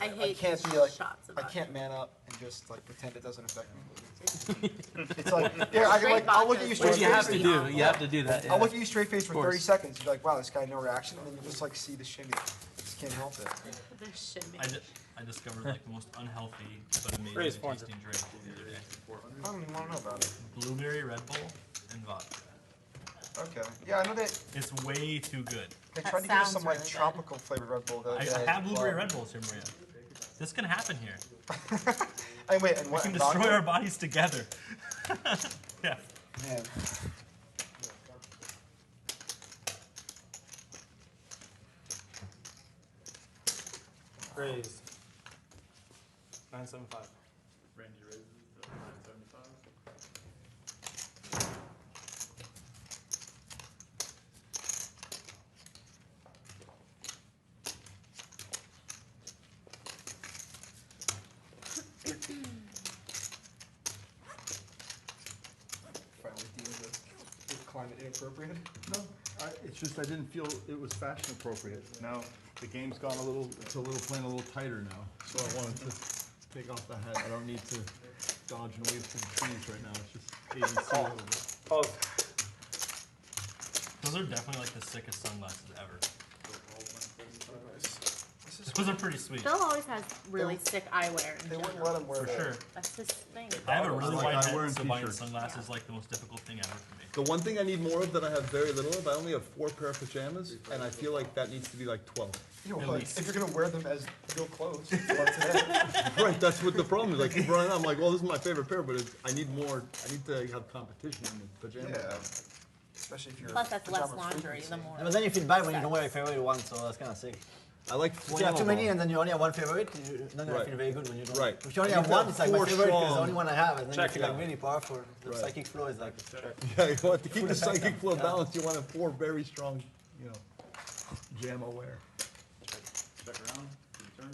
[SPEAKER 4] I hate
[SPEAKER 5] can't be like
[SPEAKER 4] shots of
[SPEAKER 5] I
[SPEAKER 4] vodka.
[SPEAKER 5] can't man up and just like pretend it doesn't affect me. It's like yeah, I can like I'll look at you straight
[SPEAKER 3] Which
[SPEAKER 5] face.
[SPEAKER 3] you have to do. You have to do that.
[SPEAKER 5] I'll
[SPEAKER 3] Yeah.
[SPEAKER 5] look at you straight face for 30 seconds. You're like, wow, this guy no reaction, and then you just like see the shimmy. Just can't help it.
[SPEAKER 4] They're shimmy.
[SPEAKER 10] I discovered like the most unhealthy but amazing
[SPEAKER 11] Raise 400.
[SPEAKER 10] tasting drink the other day.
[SPEAKER 5] I don't even want to know about it.
[SPEAKER 10] Blueberry Red Bull and vodka.
[SPEAKER 5] Okay. Yeah, I know that
[SPEAKER 10] It's way too good.
[SPEAKER 5] they tried to give us some like tropical flavored Red Bull the other
[SPEAKER 10] I
[SPEAKER 5] day.
[SPEAKER 10] have blueberry Red Bulls here, Maria. This can happen here.
[SPEAKER 5] Hey, wait, and
[SPEAKER 10] We
[SPEAKER 5] what?
[SPEAKER 10] can
[SPEAKER 5] and
[SPEAKER 10] destroy
[SPEAKER 5] vodka?
[SPEAKER 10] our bodies together. Yeah.
[SPEAKER 5] Man.
[SPEAKER 11] Raise. 975.
[SPEAKER 1] Randy raises to 975.
[SPEAKER 5] Finally deemed the climate inappropriate.
[SPEAKER 17] No, it's just I didn't feel it was fashion appropriate. Now, the game's gone a little, it's playing a little tighter now. So I wanted to take off the hat. I don't need to dodge and wave through the trees right now. It's just ABC over.
[SPEAKER 11] Pause.
[SPEAKER 10] Those are definitely like the sickest sunglasses ever.
[SPEAKER 5] This is
[SPEAKER 10] Those are pretty sweet.
[SPEAKER 4] Phil always has really sick eyewear. in
[SPEAKER 5] They wouldn't
[SPEAKER 4] general.
[SPEAKER 5] let him wear
[SPEAKER 10] For
[SPEAKER 5] the.
[SPEAKER 10] sure.
[SPEAKER 4] That's his thing.
[SPEAKER 10] I have a really
[SPEAKER 17] Like
[SPEAKER 10] wide
[SPEAKER 17] I
[SPEAKER 10] head,
[SPEAKER 17] wear in
[SPEAKER 10] so buying
[SPEAKER 17] t-shirts.
[SPEAKER 10] sunglasses is like the most difficult thing ever for me.
[SPEAKER 2] The one thing I need more of that I have very little of, I only have 4 pair of pajamas, and I feel like that needs to be like 12.
[SPEAKER 5] You know
[SPEAKER 10] At
[SPEAKER 5] what?
[SPEAKER 10] least.
[SPEAKER 5] If you're gonna wear them as real clothes, like today.
[SPEAKER 2] Right, that's what the problem is. Like, right now, I'm like, well, this is my favorite pair, but I need more. I need to have competition in the pajamas.
[SPEAKER 5] Yeah. Especially if you're.
[SPEAKER 4] Plus, that's less
[SPEAKER 5] pajama
[SPEAKER 4] laundry,
[SPEAKER 5] frequency.
[SPEAKER 4] the more.
[SPEAKER 9] But then you feel bad when you don't wear your favorite one, so that's kind of sick.
[SPEAKER 2] I like
[SPEAKER 9] If you have too
[SPEAKER 2] flannel.
[SPEAKER 9] many and then you only have one favorite, you're not gonna
[SPEAKER 2] Right.
[SPEAKER 9] feel very good when you don't.
[SPEAKER 2] Right.
[SPEAKER 9] If you only
[SPEAKER 2] You
[SPEAKER 9] have one,
[SPEAKER 2] have
[SPEAKER 9] it's like my
[SPEAKER 2] 4
[SPEAKER 9] favorite because it's the
[SPEAKER 2] strong.
[SPEAKER 9] only one I have, and then
[SPEAKER 11] Check
[SPEAKER 9] you feel
[SPEAKER 11] it
[SPEAKER 9] like
[SPEAKER 11] out.
[SPEAKER 9] really powerful. The
[SPEAKER 2] Right.
[SPEAKER 9] psychic flow is like.
[SPEAKER 2] Yeah, you want to keep the psychic flow balanced. You want to have 4 very strong, you know, JAMA wear.
[SPEAKER 1] Check around. Return.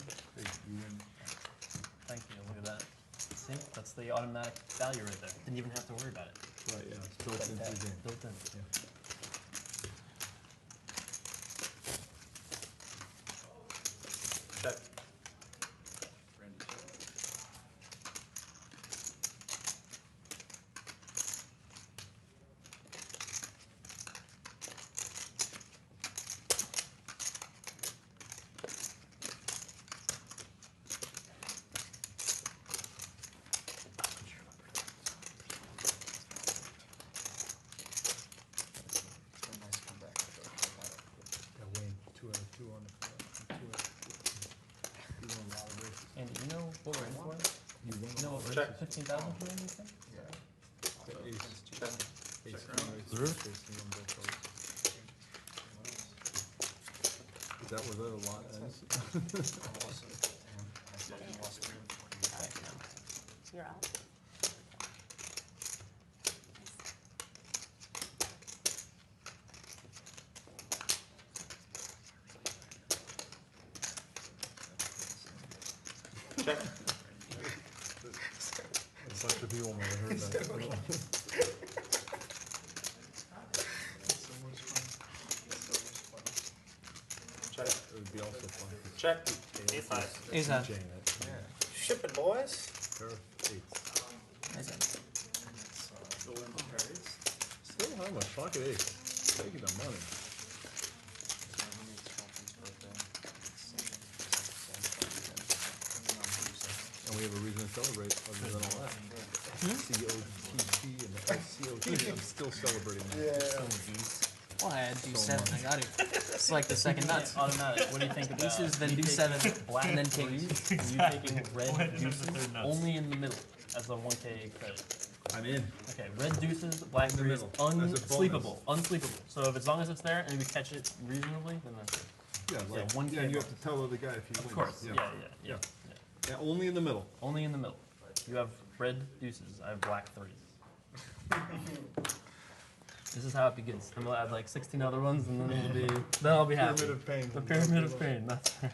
[SPEAKER 3] Thank you. Look at that. See, that's the automatic value right there. Didn't even have to worry about it.
[SPEAKER 2] Right, yeah, it's built into the game.
[SPEAKER 3] Built in.
[SPEAKER 11] Check.
[SPEAKER 1] Randy check.
[SPEAKER 5] It's been nice to come back.
[SPEAKER 2] Yeah, Wayne, 2 out of 2 on the floor. 2 out of 2. You won a lot of races.
[SPEAKER 3] Andy, you know what we're in for?
[SPEAKER 2] You won
[SPEAKER 3] You know what we're
[SPEAKER 11] Check.
[SPEAKER 3] 15,000 for, you think?
[SPEAKER 2] the ace.
[SPEAKER 11] Check.
[SPEAKER 2] Ace
[SPEAKER 1] around.
[SPEAKER 2] race, facing on both sides. Is that where the lot ends?
[SPEAKER 4] You're out.
[SPEAKER 1] Check.
[SPEAKER 17] A bunch of people might have heard that.
[SPEAKER 1] Check.
[SPEAKER 17] It would be also fun.
[SPEAKER 1] Check. Ace high.
[SPEAKER 9] Ace high.
[SPEAKER 15] Ship it, boys.
[SPEAKER 17] Pair of eights. Still how much? Pocket ace. Taking the money. And we have a reason to celebrate other than all that. COTT and the SCOT. I'm still celebrating that.
[SPEAKER 9] Well, I had do 7. I got it. It's like the second nuts.
[SPEAKER 3] Automatic. What do you think about
[SPEAKER 9] Aces, then do 7, and then take.
[SPEAKER 3] you taking red deuces only in the middle as a 1K credit?
[SPEAKER 17] I'm in.
[SPEAKER 3] Okay, red deuces, black
[SPEAKER 17] In the
[SPEAKER 3] threes,
[SPEAKER 17] middle, as a bonus.
[SPEAKER 3] unsleepable. Unsleepable. So if as long as it's there and we catch it reasonably, then that's it.
[SPEAKER 17] Yeah, like,
[SPEAKER 3] Yeah, 1K
[SPEAKER 17] yeah, and you have
[SPEAKER 3] bonus.
[SPEAKER 17] to tell the guy if he wins.
[SPEAKER 3] Of course. Yeah.
[SPEAKER 17] Yeah, only in the middle.
[SPEAKER 3] Only in the middle. You have red deuces. I have black threes. This is how it begins. I'm gonna add like 16 other ones, and then I'll be happy.
[SPEAKER 17] Pyramid of pain.
[SPEAKER 3] The pyramid of pain. That's right.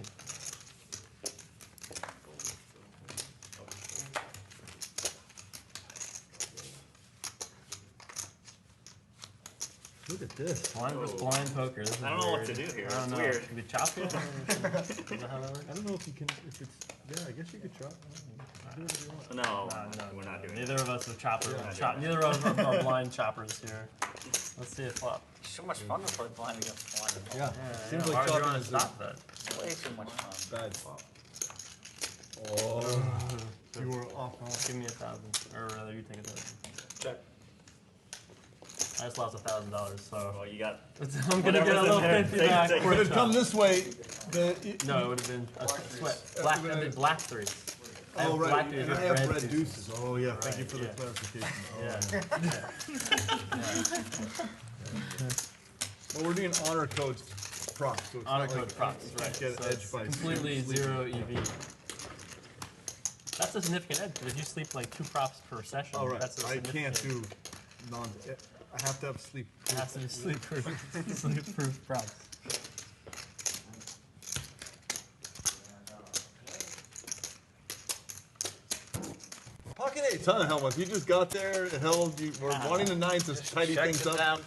[SPEAKER 17] Look at this.
[SPEAKER 3] Blind poker. This is
[SPEAKER 11] I don't know what
[SPEAKER 3] weird.
[SPEAKER 11] to do here.
[SPEAKER 3] I don't
[SPEAKER 11] It's
[SPEAKER 3] know.
[SPEAKER 11] weird.
[SPEAKER 3] Can we chop it? Is that how that works?
[SPEAKER 17] I don't know if you can, if it's, yeah, I guess you could chop. Do whatever you want.
[SPEAKER 11] No, we're not doing
[SPEAKER 3] Neither of us are choppers.
[SPEAKER 11] Yeah.
[SPEAKER 3] Neither of us are blind choppers here. Let's see a flop.
[SPEAKER 15] So much fun to play blind against blind.
[SPEAKER 17] Yeah, seems
[SPEAKER 3] Why
[SPEAKER 17] like
[SPEAKER 3] would you
[SPEAKER 17] chopping
[SPEAKER 3] want
[SPEAKER 17] is
[SPEAKER 3] to stop that?
[SPEAKER 15] Way too much fun.
[SPEAKER 17] bad flop. Oh, you were off.
[SPEAKER 3] Give me 1,000, or rather, you take 1,000.
[SPEAKER 1] Check.
[SPEAKER 3] I just lost $1,000, so
[SPEAKER 11] Well, you got.
[SPEAKER 3] I'm gonna get a little
[SPEAKER 11] Whatever's in there,
[SPEAKER 3] 50 back.
[SPEAKER 11] take
[SPEAKER 3] for
[SPEAKER 17] If
[SPEAKER 3] the
[SPEAKER 17] it come
[SPEAKER 3] chop.
[SPEAKER 17] this way, the.
[SPEAKER 3] No, it would have been a sweat. Black, I did black threes. I have
[SPEAKER 17] Oh, right,
[SPEAKER 3] black threes
[SPEAKER 17] and I
[SPEAKER 3] with
[SPEAKER 17] have
[SPEAKER 3] red
[SPEAKER 17] red
[SPEAKER 3] deuces.
[SPEAKER 17] deuces. Oh, yeah, thank you
[SPEAKER 3] Right,
[SPEAKER 17] for the
[SPEAKER 3] yeah.
[SPEAKER 17] clarification. Well, we're doing honor codes props. So it's
[SPEAKER 3] Honor
[SPEAKER 17] not like
[SPEAKER 3] code props,
[SPEAKER 17] you
[SPEAKER 3] right.
[SPEAKER 17] Get
[SPEAKER 3] So
[SPEAKER 17] edge
[SPEAKER 3] it's
[SPEAKER 17] by
[SPEAKER 3] completely
[SPEAKER 17] sleeping.
[SPEAKER 3] 0 EV. That's a significant edge, because if you sleep like 2 props per session,
[SPEAKER 17] All right,
[SPEAKER 3] that's a
[SPEAKER 17] I can't
[SPEAKER 3] significant
[SPEAKER 17] do non, I have to have sleep.
[SPEAKER 3] It has to be sleep-proof sleep-proof props.
[SPEAKER 17] Pocket eights, huh, Hellmuth? You just got there, the hell, you were wanting the nines to tidy
[SPEAKER 15] Checked
[SPEAKER 17] things
[SPEAKER 15] it
[SPEAKER 17] up.
[SPEAKER 15] down.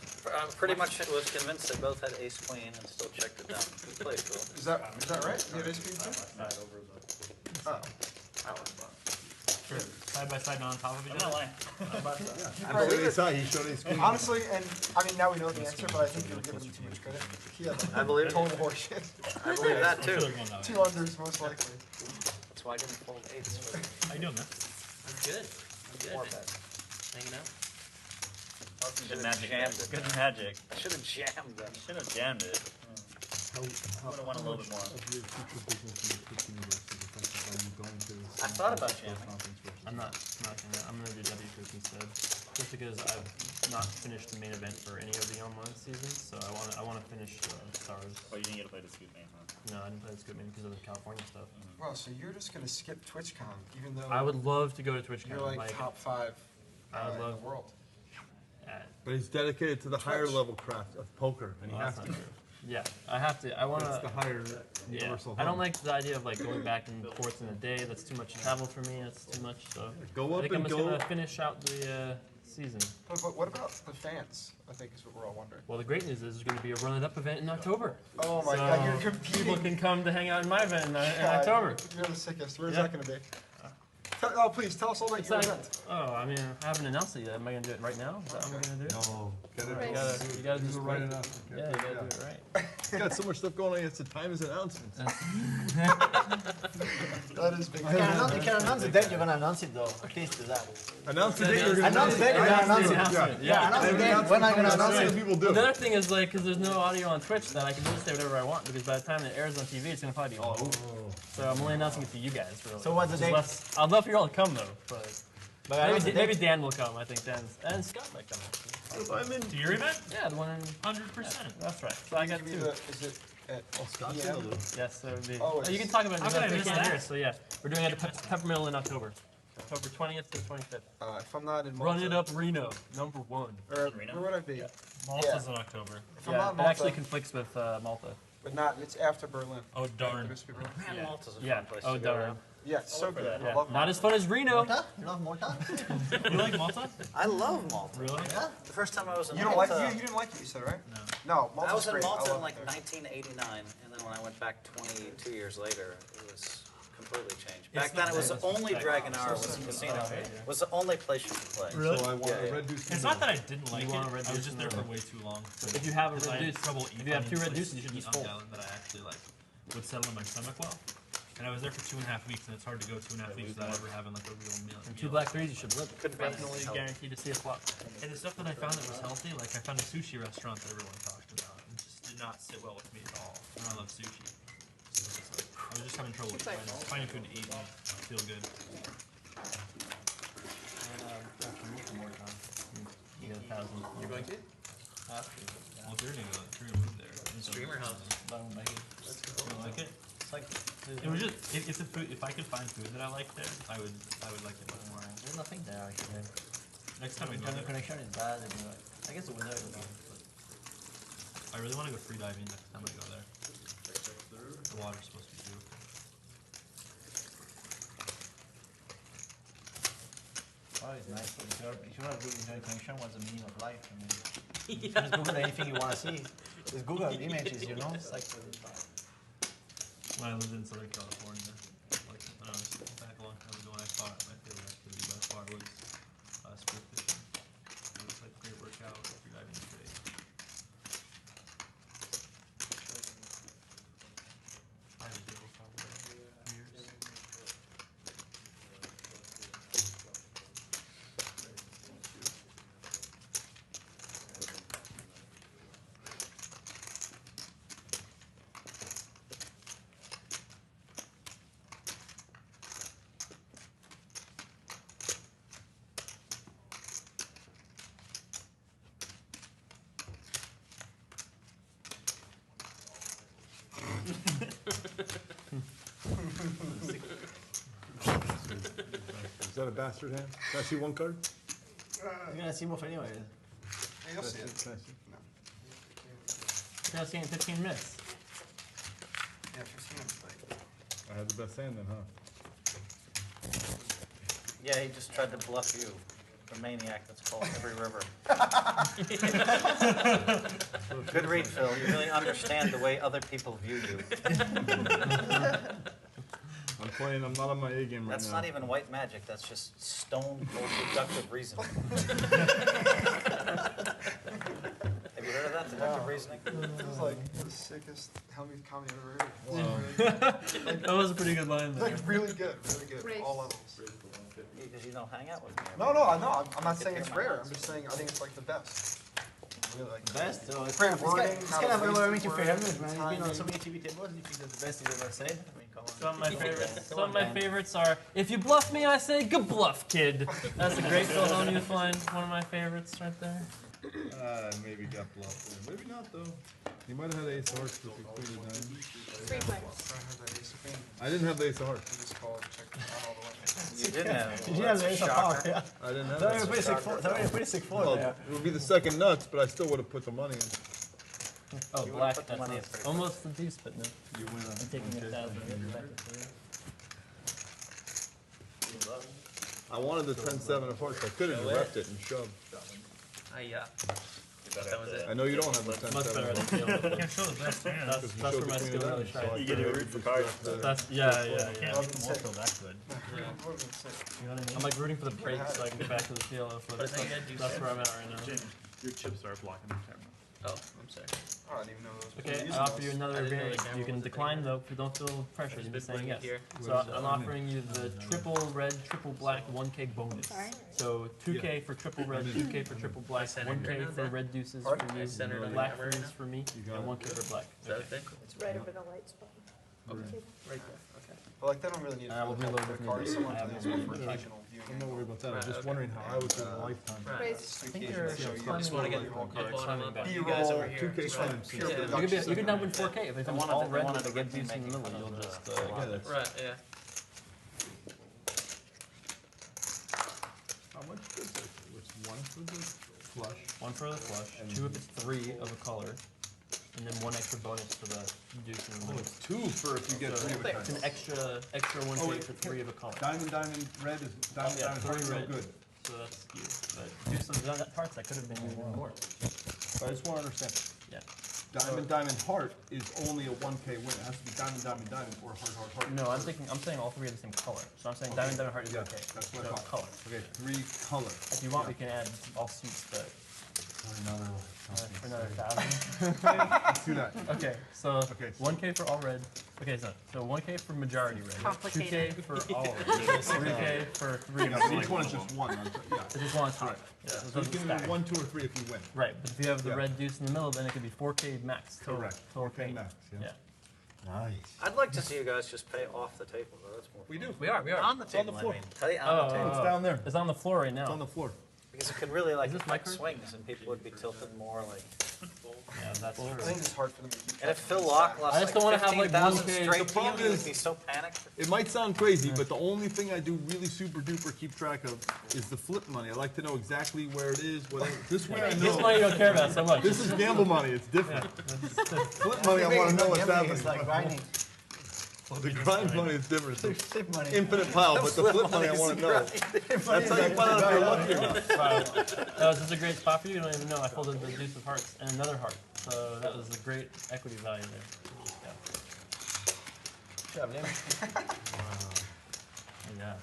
[SPEAKER 15] Pretty much was convinced they both had ace queen and still checked it down. Good play, Phil.
[SPEAKER 5] Is that right? You have ace queen too? Oh.
[SPEAKER 3] Sure. Side by side, not on top of each
[SPEAKER 11] I'm not
[SPEAKER 3] other.
[SPEAKER 11] lying.
[SPEAKER 17] I showed ace high, he showed ace queen.
[SPEAKER 5] Honestly, and I mean, now we know the answer, but I think you're giving him too much credit. He had
[SPEAKER 15] I believe it.
[SPEAKER 5] total horseshit.
[SPEAKER 15] I believe that too.
[SPEAKER 5] 2 unders most likely.
[SPEAKER 15] That's why I didn't fold eights.
[SPEAKER 3] How you doing, man?
[SPEAKER 9] I'm good.
[SPEAKER 5] More bets.
[SPEAKER 9] Hanging out.
[SPEAKER 11] Good magic. Good magic.
[SPEAKER 15] I should have jammed them.
[SPEAKER 11] Should have jammed it.
[SPEAKER 17] How
[SPEAKER 11] Would've won a little bit more.
[SPEAKER 17] Of your future business and your pitching versus affected by you going to this?
[SPEAKER 15] I thought about jamming.
[SPEAKER 17] conference versus-
[SPEAKER 3] I'm not gonna. I'm gonna do W group instead, just because I've not finished the main event for any of the online seasons. So I wanna finish stars.
[SPEAKER 11] Oh, you didn't get to play the scoop main, huh?
[SPEAKER 3] No, I didn't play the scoop main because of the California stuff.
[SPEAKER 5] Well, so you're just gonna skip TwitchCon, even though
[SPEAKER 3] I would love to go to TwitchCon.
[SPEAKER 5] you're like top 5
[SPEAKER 3] I would
[SPEAKER 5] in
[SPEAKER 3] love
[SPEAKER 5] the world.
[SPEAKER 17] But he's dedicated to the higher level craft of poker, and he
[SPEAKER 3] Well,
[SPEAKER 17] has
[SPEAKER 3] that's
[SPEAKER 17] to.
[SPEAKER 3] not true. Yeah, I have to. I wanna.
[SPEAKER 17] That's the higher
[SPEAKER 3] Yeah,
[SPEAKER 17] universal.
[SPEAKER 3] I don't
[SPEAKER 17] hub.
[SPEAKER 3] like the idea of like going back and forth in a day. That's too much travel for me. That's too much. So
[SPEAKER 17] Go
[SPEAKER 3] I
[SPEAKER 17] up
[SPEAKER 3] think I'm
[SPEAKER 17] and
[SPEAKER 3] just
[SPEAKER 17] go.
[SPEAKER 3] gonna finish out the season.
[SPEAKER 5] But what about the fans? I think is what we're all wondering.
[SPEAKER 3] Well, the great news is there's going to be a run it up event in October.
[SPEAKER 5] Oh my
[SPEAKER 3] So
[SPEAKER 5] God, you're competing.
[SPEAKER 3] People can come to hang out in my event in
[SPEAKER 5] God,
[SPEAKER 3] October.
[SPEAKER 5] You're the sickest. Where's
[SPEAKER 3] Yeah.
[SPEAKER 5] that gonna be? Oh, please tell us all about
[SPEAKER 3] It's
[SPEAKER 5] your
[SPEAKER 3] not-
[SPEAKER 5] event.
[SPEAKER 3] Oh, I mean, I haven't announced it yet. Am I going to do it right now? Is that what I'm going to do?
[SPEAKER 17] No, get it.
[SPEAKER 3] You gotta
[SPEAKER 17] Do
[SPEAKER 3] just
[SPEAKER 17] it right enough.
[SPEAKER 3] Yeah, you gotta do it right.
[SPEAKER 17] He's got so much stuff going on. He has to time his announcements.
[SPEAKER 5] That is big.
[SPEAKER 9] You can announce the date, you're gonna announce it though. At least to that.
[SPEAKER 17] Announce the date. You're gonna
[SPEAKER 9] Announce the date, you're gonna announce it. Yeah, announce the date, when I'm gonna announce it.
[SPEAKER 17] People do.
[SPEAKER 3] Well, the other thing is like, because there's no audio on Twitch, that I can just say whatever I want. Because by the time it airs on TV, it's gonna probably be all over. So I'm only announcing it to you guys. Really.
[SPEAKER 9] So what's the
[SPEAKER 3] Which is
[SPEAKER 9] date?
[SPEAKER 3] less- I'd love for you all to come though, but
[SPEAKER 9] announce the
[SPEAKER 3] maybe
[SPEAKER 9] date.
[SPEAKER 3] Dan will come. I think and Scott might come.
[SPEAKER 17] I'm in.
[SPEAKER 10] To your event?
[SPEAKER 3] Yeah, the one in
[SPEAKER 10] 100%.
[SPEAKER 3] That's right. So I got
[SPEAKER 5] Give me
[SPEAKER 3] two.
[SPEAKER 5] the- Is it at
[SPEAKER 17] Scott's in
[SPEAKER 5] PM?
[SPEAKER 17] the loop.
[SPEAKER 3] Yes, that would be.
[SPEAKER 5] Oh,
[SPEAKER 3] Oh, you can talk about it.
[SPEAKER 10] How could I
[SPEAKER 3] You
[SPEAKER 10] miss
[SPEAKER 3] can't
[SPEAKER 10] that?
[SPEAKER 3] hear it, so yeah, we're doing it at Peppermill in October. October 20th to 25th.
[SPEAKER 5] If I'm not in
[SPEAKER 3] Run
[SPEAKER 5] Malta,
[SPEAKER 3] it up, Reno, #1.
[SPEAKER 5] Or
[SPEAKER 11] Reno?
[SPEAKER 5] where would I be?
[SPEAKER 10] Malta's in October.
[SPEAKER 5] If I'm
[SPEAKER 3] Yeah,
[SPEAKER 5] not
[SPEAKER 3] it
[SPEAKER 5] Malta,
[SPEAKER 3] actually conflicts with Malta.
[SPEAKER 5] but not, it's after Berlin.
[SPEAKER 10] Oh darn.
[SPEAKER 15] Grand Malta's a fun
[SPEAKER 3] Yeah.
[SPEAKER 15] place
[SPEAKER 3] Oh
[SPEAKER 15] to go.
[SPEAKER 3] darn.
[SPEAKER 5] Yeah, it's so good. I
[SPEAKER 3] Yeah.
[SPEAKER 5] love
[SPEAKER 3] Not as fun as Reno.
[SPEAKER 9] Malta? You love Malta?
[SPEAKER 10] You like Malta?
[SPEAKER 15] I love Malta.
[SPEAKER 10] Really?
[SPEAKER 9] Yeah.
[SPEAKER 15] The first time I was in
[SPEAKER 5] You don't like
[SPEAKER 15] Malta,
[SPEAKER 5] you didn't like it, you said, right?
[SPEAKER 10] No.
[SPEAKER 5] No, Malta's
[SPEAKER 15] I was in
[SPEAKER 5] great.
[SPEAKER 15] Malta
[SPEAKER 5] I
[SPEAKER 15] in
[SPEAKER 5] love
[SPEAKER 15] like
[SPEAKER 5] it there.
[SPEAKER 15] 1989, and then when I went back 22 years later, it was completely changed.
[SPEAKER 10] It's
[SPEAKER 15] Back then, it was
[SPEAKER 10] not-
[SPEAKER 15] the only Dragon Hour was a casino. It was the only place you could play.
[SPEAKER 10] Really?
[SPEAKER 2] So I want
[SPEAKER 15] Yeah,
[SPEAKER 2] a
[SPEAKER 15] yeah.
[SPEAKER 2] red deuce.
[SPEAKER 10] It's not that I didn't like it.
[SPEAKER 3] want a
[SPEAKER 10] I
[SPEAKER 3] red
[SPEAKER 10] was
[SPEAKER 3] deuce
[SPEAKER 10] just
[SPEAKER 3] in
[SPEAKER 10] there
[SPEAKER 3] the
[SPEAKER 10] for
[SPEAKER 3] room.
[SPEAKER 10] way too long.
[SPEAKER 3] If you have a
[SPEAKER 10] I
[SPEAKER 3] red
[SPEAKER 10] had
[SPEAKER 3] deuce,
[SPEAKER 10] trouble
[SPEAKER 3] if you have two red deuces, you should
[SPEAKER 10] eat
[SPEAKER 3] just
[SPEAKER 10] on
[SPEAKER 3] fold.
[SPEAKER 10] the island that I actually like would settle in my stomach well. And I was there for 2.5 weeks, and it's hard to go 2.5 weeks without ever having like a real meal.
[SPEAKER 3] And two black threes, you should live.
[SPEAKER 15] Couldn't find
[SPEAKER 3] Definitely
[SPEAKER 15] anything
[SPEAKER 3] guaranteed to see a flop.
[SPEAKER 10] And the stuff that I found that was healthy, like I found a sushi restaurant that everyone talked about, and just did not sit well with me at all. And I love sushi. So it's like, I was just having trouble with finding food to eat and feel good.
[SPEAKER 3] You get 1,000.
[SPEAKER 9] You're going to?
[SPEAKER 10] Well, if you're gonna go, if you're gonna move there.
[SPEAKER 9] Streamer house.
[SPEAKER 3] I don't like it.
[SPEAKER 10] You like it?
[SPEAKER 9] It's like
[SPEAKER 10] It was just if I could find food that I liked there, I would like it much more.
[SPEAKER 9] there's nothing there actually.
[SPEAKER 10] Next time we go
[SPEAKER 9] Internet
[SPEAKER 10] there,
[SPEAKER 9] connection is bad. And, I guess the weather is bad.
[SPEAKER 10] I really want to go free diving next time I go there. The water's supposed to be beautiful.
[SPEAKER 9] Oh, it's nice. If you have good internet connection, what's the meaning of life? I mean, you just Google anything you want to see. Just Google images, you know? It's like
[SPEAKER 10] When I lived in Southern California, like when I was back a long time ago, I thought my favorite activity by far was sport fishing. It was like great workout, free diving is great. I haven't been able to travel there in years.
[SPEAKER 2] Is that a bastard hand? Can I see one card?
[SPEAKER 9] you're gonna see both anyway.
[SPEAKER 5] Yeah, you'll see it.
[SPEAKER 2] Can I see?
[SPEAKER 3] You're not seeing 15 minutes.
[SPEAKER 5] Yeah, 15 minutes, like.
[SPEAKER 2] I had the best hand then, huh?
[SPEAKER 15] Yeah, he just tried to bluff you. The maniac that's called Every River. Good read, Phil. You really understand the way other people view you.
[SPEAKER 2] I'm playing, I'm not on my A game right
[SPEAKER 15] That's
[SPEAKER 2] now.
[SPEAKER 15] not even white magic. That's just stone cold deductive reasoning. Have you heard of that deductive reasoning?
[SPEAKER 5] This is like the sickest Hellmuth comedy I've ever heard.
[SPEAKER 3] That was a pretty good line there.
[SPEAKER 5] Like really good, all levels.
[SPEAKER 15] Because you don't hang out with me.
[SPEAKER 5] No, I'm not saying it's rare. I'm just saying I think it's like the best. I really like
[SPEAKER 9] Best? So it's
[SPEAKER 5] Great
[SPEAKER 9] kind of,
[SPEAKER 5] wording,
[SPEAKER 9] it's
[SPEAKER 5] not
[SPEAKER 9] kind of
[SPEAKER 5] a wasted
[SPEAKER 9] overwhelming to
[SPEAKER 5] word,
[SPEAKER 9] fair Hellmuth, man. He's been on
[SPEAKER 5] timing.
[SPEAKER 9] so many TV tables. You think that's the best he's ever said? I mean, come on.
[SPEAKER 3] Some of my favorites. Some of my favorites are "If you bluff me, I say good bluff, kid." That's a great Phil Hellmuth line. One of my favorites right there.
[SPEAKER 2] Maybe got bluffed there. Maybe not though. He might have had ace of hearts with the queen of diamonds.
[SPEAKER 13] Free play.
[SPEAKER 2] I didn't have the ace of hearts.
[SPEAKER 5] Just call it, check it out all the way.
[SPEAKER 15] You didn't have.
[SPEAKER 9] Did you have the ace of hearts? Yeah.
[SPEAKER 2] I didn't have
[SPEAKER 9] That was
[SPEAKER 2] that.
[SPEAKER 9] a pretty sick four. That was a pretty sick four.
[SPEAKER 2] Well,
[SPEAKER 9] Yeah.
[SPEAKER 2] it would be the second nuts, but I still would have put the money in.
[SPEAKER 3] Oh,
[SPEAKER 15] You
[SPEAKER 3] black.
[SPEAKER 15] put the money in
[SPEAKER 3] That's
[SPEAKER 15] pretty
[SPEAKER 3] almost the deuce, but no.
[SPEAKER 2] You win.
[SPEAKER 3] I'm taking 1,000. Back to 3.
[SPEAKER 2] I wanted the 10-7 of hearts. I could have repped it and shoved.
[SPEAKER 11] That was it.
[SPEAKER 2] I know you don't have the 10-7
[SPEAKER 3] Much better
[SPEAKER 2] of
[SPEAKER 3] than
[SPEAKER 2] hearts.
[SPEAKER 3] Phil.
[SPEAKER 10] Can't show the best hand.
[SPEAKER 3] That's where my skill really shines.
[SPEAKER 11] You get to root for cards.
[SPEAKER 3] That's yeah.
[SPEAKER 10] Can't make them all feel that good.
[SPEAKER 3] You know what I mean? I'm like rooting for the break so I can get back to the field. That's where I'm at right now.
[SPEAKER 11] Jim, your chips are blocking the camera.
[SPEAKER 9] Oh, I'm sorry.
[SPEAKER 5] I didn't even know those.
[SPEAKER 3] Okay, I offer you another variant. You can decline though if you don't feel pressure. You can just say yes. So I'm offering you the triple red, triple black 1K bonus. So 2K for triple red, 2K for triple black, 1K for red deuces for me, black threes for me, and 1K for black.
[SPEAKER 9] Is that a thing?
[SPEAKER 13] It's right over the light spot.
[SPEAKER 9] Okay.
[SPEAKER 13] Right there, okay.
[SPEAKER 5] But like, they don't really need it.
[SPEAKER 3] I will reload with
[SPEAKER 5] cards.
[SPEAKER 3] me.
[SPEAKER 5] Someone
[SPEAKER 3] I have
[SPEAKER 5] can
[SPEAKER 3] it.
[SPEAKER 5] use it for occasional viewing.
[SPEAKER 2] I'm not worried about that. I was just wondering how I was doing a lifetime.
[SPEAKER 13] Raise.
[SPEAKER 3] I think you're
[SPEAKER 9] Just want to get
[SPEAKER 5] all cards.
[SPEAKER 9] you guys over here.
[SPEAKER 2] 2K times.
[SPEAKER 5] Pure
[SPEAKER 3] You
[SPEAKER 5] production.
[SPEAKER 3] can now win 4K if it's
[SPEAKER 15] I wanted
[SPEAKER 3] all
[SPEAKER 15] to- I
[SPEAKER 3] red
[SPEAKER 15] wanted
[SPEAKER 3] with a
[SPEAKER 15] to
[SPEAKER 3] red
[SPEAKER 15] get
[SPEAKER 3] deuce in the
[SPEAKER 15] making
[SPEAKER 3] middle.
[SPEAKER 15] fun
[SPEAKER 3] You'll
[SPEAKER 15] of,
[SPEAKER 3] just
[SPEAKER 2] Yeah, that's
[SPEAKER 9] Right, yeah.
[SPEAKER 2] how much is it? It's one for the flush.
[SPEAKER 3] one for the flush, two if it's 3 of a color, and then 1 extra bonus for the deuce in the middle.
[SPEAKER 2] It's 2 for if you get 3 of a
[SPEAKER 3] It's
[SPEAKER 2] kind.
[SPEAKER 3] an extra 1K
[SPEAKER 2] wait,
[SPEAKER 3] for 3 of a color.
[SPEAKER 2] Diamond, red is diamond,
[SPEAKER 3] Yeah,
[SPEAKER 2] diamond, heart
[SPEAKER 3] 3
[SPEAKER 2] is no
[SPEAKER 3] red.
[SPEAKER 2] good.
[SPEAKER 3] So that's you. But deuce of hearts, that could have been even more.
[SPEAKER 2] But I just want to understand.
[SPEAKER 3] Yeah.
[SPEAKER 2] Diamond, heart is only a 1K win. It has to be diamond, or heart.
[SPEAKER 3] No, I'm saying all 3 are the same color. So I'm saying diamond, heart is okay.
[SPEAKER 2] That's what I
[SPEAKER 3] So
[SPEAKER 2] thought.
[SPEAKER 3] color.
[SPEAKER 2] Okay, 3 color.
[SPEAKER 3] If you want, we can add all suits, but
[SPEAKER 2] Another
[SPEAKER 3] for another 1,000.
[SPEAKER 2] Let's do that.
[SPEAKER 3] Okay, so 1K for all red. Okay, so 1K for majority red. 2K
[SPEAKER 4] Complicated.
[SPEAKER 3] for all red. 3K for 3
[SPEAKER 2] Yeah,
[SPEAKER 3] red.
[SPEAKER 2] so each one is just 1. Yeah.
[SPEAKER 3] It's just 1 suit.
[SPEAKER 2] Alright.
[SPEAKER 3] Yeah,
[SPEAKER 2] So
[SPEAKER 3] it
[SPEAKER 2] you
[SPEAKER 3] doesn't
[SPEAKER 2] can
[SPEAKER 3] stack.
[SPEAKER 2] do 1, 2, or 3 if you win.
[SPEAKER 3] Right, but if you have the
[SPEAKER 2] Yeah.
[SPEAKER 3] red deuce in the middle, then it could be 4K max. Total,
[SPEAKER 2] Correct.
[SPEAKER 3] Total
[SPEAKER 2] 4K
[SPEAKER 3] pain.
[SPEAKER 2] max, yeah.
[SPEAKER 17] Nice.
[SPEAKER 15] I'd like to see you guys just pay off the table, though. That's more.
[SPEAKER 2] We do.
[SPEAKER 3] We are.
[SPEAKER 15] On the
[SPEAKER 2] It's on the
[SPEAKER 15] table,
[SPEAKER 2] floor.
[SPEAKER 15] I mean. Pay on the table.
[SPEAKER 2] It's down there.
[SPEAKER 3] It's on the floor right now.
[SPEAKER 2] It's on the floor.
[SPEAKER 15] Because it could really like
[SPEAKER 3] Is this my
[SPEAKER 15] affect
[SPEAKER 3] card?
[SPEAKER 15] swings and people would be tilted more like.
[SPEAKER 3] Yeah, that's true.
[SPEAKER 5] I think it's hard for them to keep.
[SPEAKER 15] And if Phil Laak lost
[SPEAKER 3] I just
[SPEAKER 15] like
[SPEAKER 3] don't wanna have, like,
[SPEAKER 15] 15,000
[SPEAKER 3] 1K.
[SPEAKER 15] straight
[SPEAKER 2] The
[SPEAKER 15] to you,
[SPEAKER 2] problem
[SPEAKER 15] you would
[SPEAKER 2] is-
[SPEAKER 15] be so panicked.
[SPEAKER 2] It might sound crazy, but the only thing I do really super duper keep track of is the flip money. I like to know exactly where it is. This way I know.
[SPEAKER 3] This money you don't care about so much.
[SPEAKER 2] This is gamble money. It's different. Flip money, I want to know what's happening.
[SPEAKER 9] It's like grinding.
[SPEAKER 2] The grind money is different.
[SPEAKER 9] Flip money.
[SPEAKER 2] Infinite pile, but the flip money I want to know. That's how you find out if you're lucky or not.
[SPEAKER 3] Wow. That was just a great spot for you. You don't even know. I folded the deuce of hearts and another heart. So that was a great equity value there. Yeah. Yeah.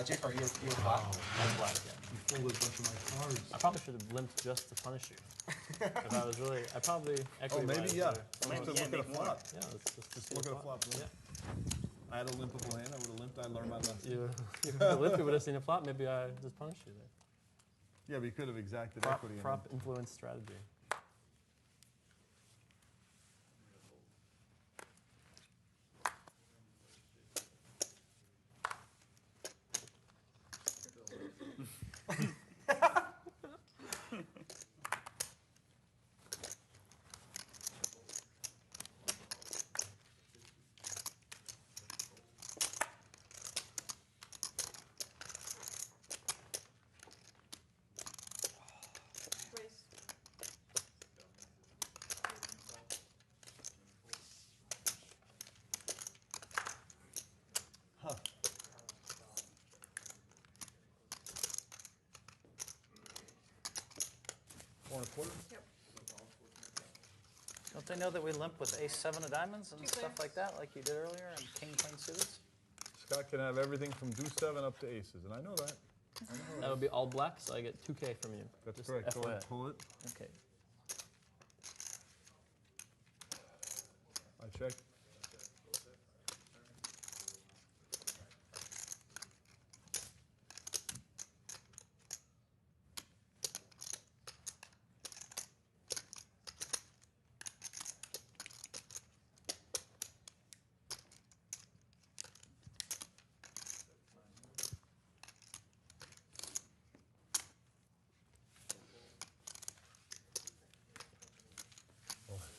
[SPEAKER 5] Jake, are you black?
[SPEAKER 3] I'm black, yeah.
[SPEAKER 2] You folded a bunch of my cards.
[SPEAKER 3] I probably should have limped just to punish you. If I was really, I probably equity
[SPEAKER 2] Maybe,
[SPEAKER 3] wise,
[SPEAKER 2] yeah.
[SPEAKER 3] would've-
[SPEAKER 2] Let's look at a flop.
[SPEAKER 3] Yeah, let's just
[SPEAKER 2] Look at a flop.
[SPEAKER 3] Yeah.
[SPEAKER 2] I had a limpable hand. I would have limped. I learned my lesson.
[SPEAKER 3] You limped, you would have seen a flop. Maybe I just punished you there.
[SPEAKER 2] Yeah, we could have exacted
[SPEAKER 3] Prop,
[SPEAKER 2] equity.
[SPEAKER 3] prop influence strategy.
[SPEAKER 2] Huh. Four and a quarter?
[SPEAKER 15] Don't they know that we limp with ace-7 of diamonds and stuff like that, like you did earlier, and king-queen suited?
[SPEAKER 2] Scott can have everything from deuce 7 up to aces, and I know that.
[SPEAKER 3] That would be all black, so I get 2K from you.
[SPEAKER 2] That's
[SPEAKER 3] Just
[SPEAKER 2] correct. Go
[SPEAKER 3] FYI.
[SPEAKER 2] ahead, pull it.
[SPEAKER 3] Okay.
[SPEAKER 2] I check.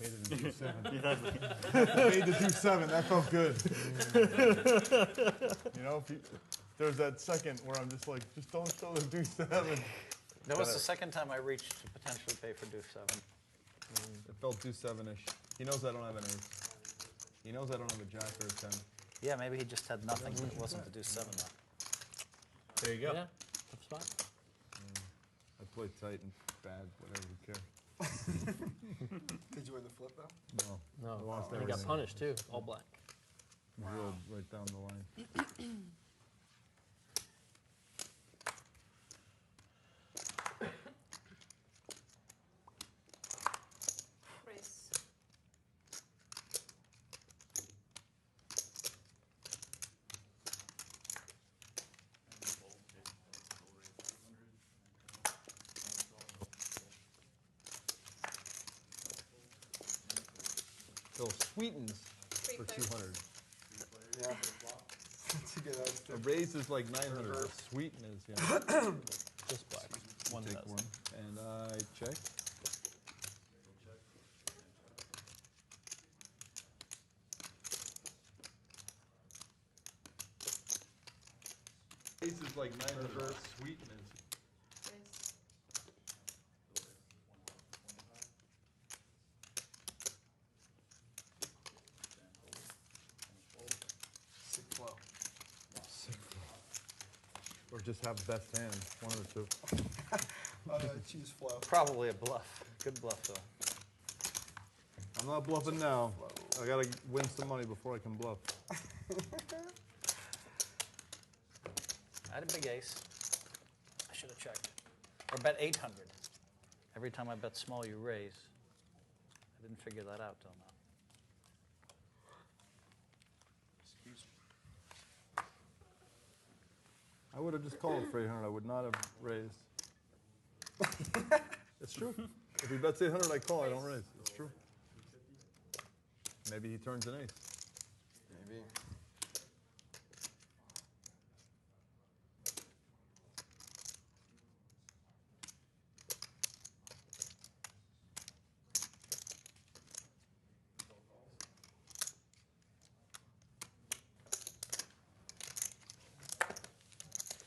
[SPEAKER 2] Made it into 7. Made the do 7. That felt good. You know, there's that second where I'm just like, just don't show the do 7.
[SPEAKER 15] That was the second time I reached to potentially pay for deuce 7.
[SPEAKER 2] It felt do 7-ish. He knows I don't have an ace. He knows I don't have a jack or a 10.
[SPEAKER 15] Yeah, maybe he just had nothing, but it wasn't the deuce 7 though.
[SPEAKER 2] There you go.
[SPEAKER 3] Yeah, tough spot.
[SPEAKER 2] I played tight and bad, whatever, who cares?
[SPEAKER 5] Did you win the flip though?
[SPEAKER 2] No.
[SPEAKER 3] No,
[SPEAKER 2] I lost
[SPEAKER 3] you got
[SPEAKER 2] everything.
[SPEAKER 3] punished too, all black.
[SPEAKER 2] Drilled right down the line. So sweetens for 200.
[SPEAKER 5] Yeah. That's a good idea.
[SPEAKER 2] A raise is like 900. A sweeten is, yeah.
[SPEAKER 3] Just black. One
[SPEAKER 2] Take
[SPEAKER 3] does.
[SPEAKER 2] one. And I check. Raise is like 900. Sweeten is.
[SPEAKER 17] Or just have best hand, one of the two.
[SPEAKER 5] Choose flow.
[SPEAKER 7] Probably a bluff. Good bluff, though.
[SPEAKER 17] I'm not bluffing now. I gotta win some money before I can bluff.
[SPEAKER 7] I had a big ace. I should have checked. Or bet 800. Every time I bet small, you raise. I didn't figure that out till now.
[SPEAKER 17] I would have just called for 800. I would not have raised. It's true. If he bets 800, I call. I don't raise. It's true. Maybe he turns an ace.
[SPEAKER 5] Maybe.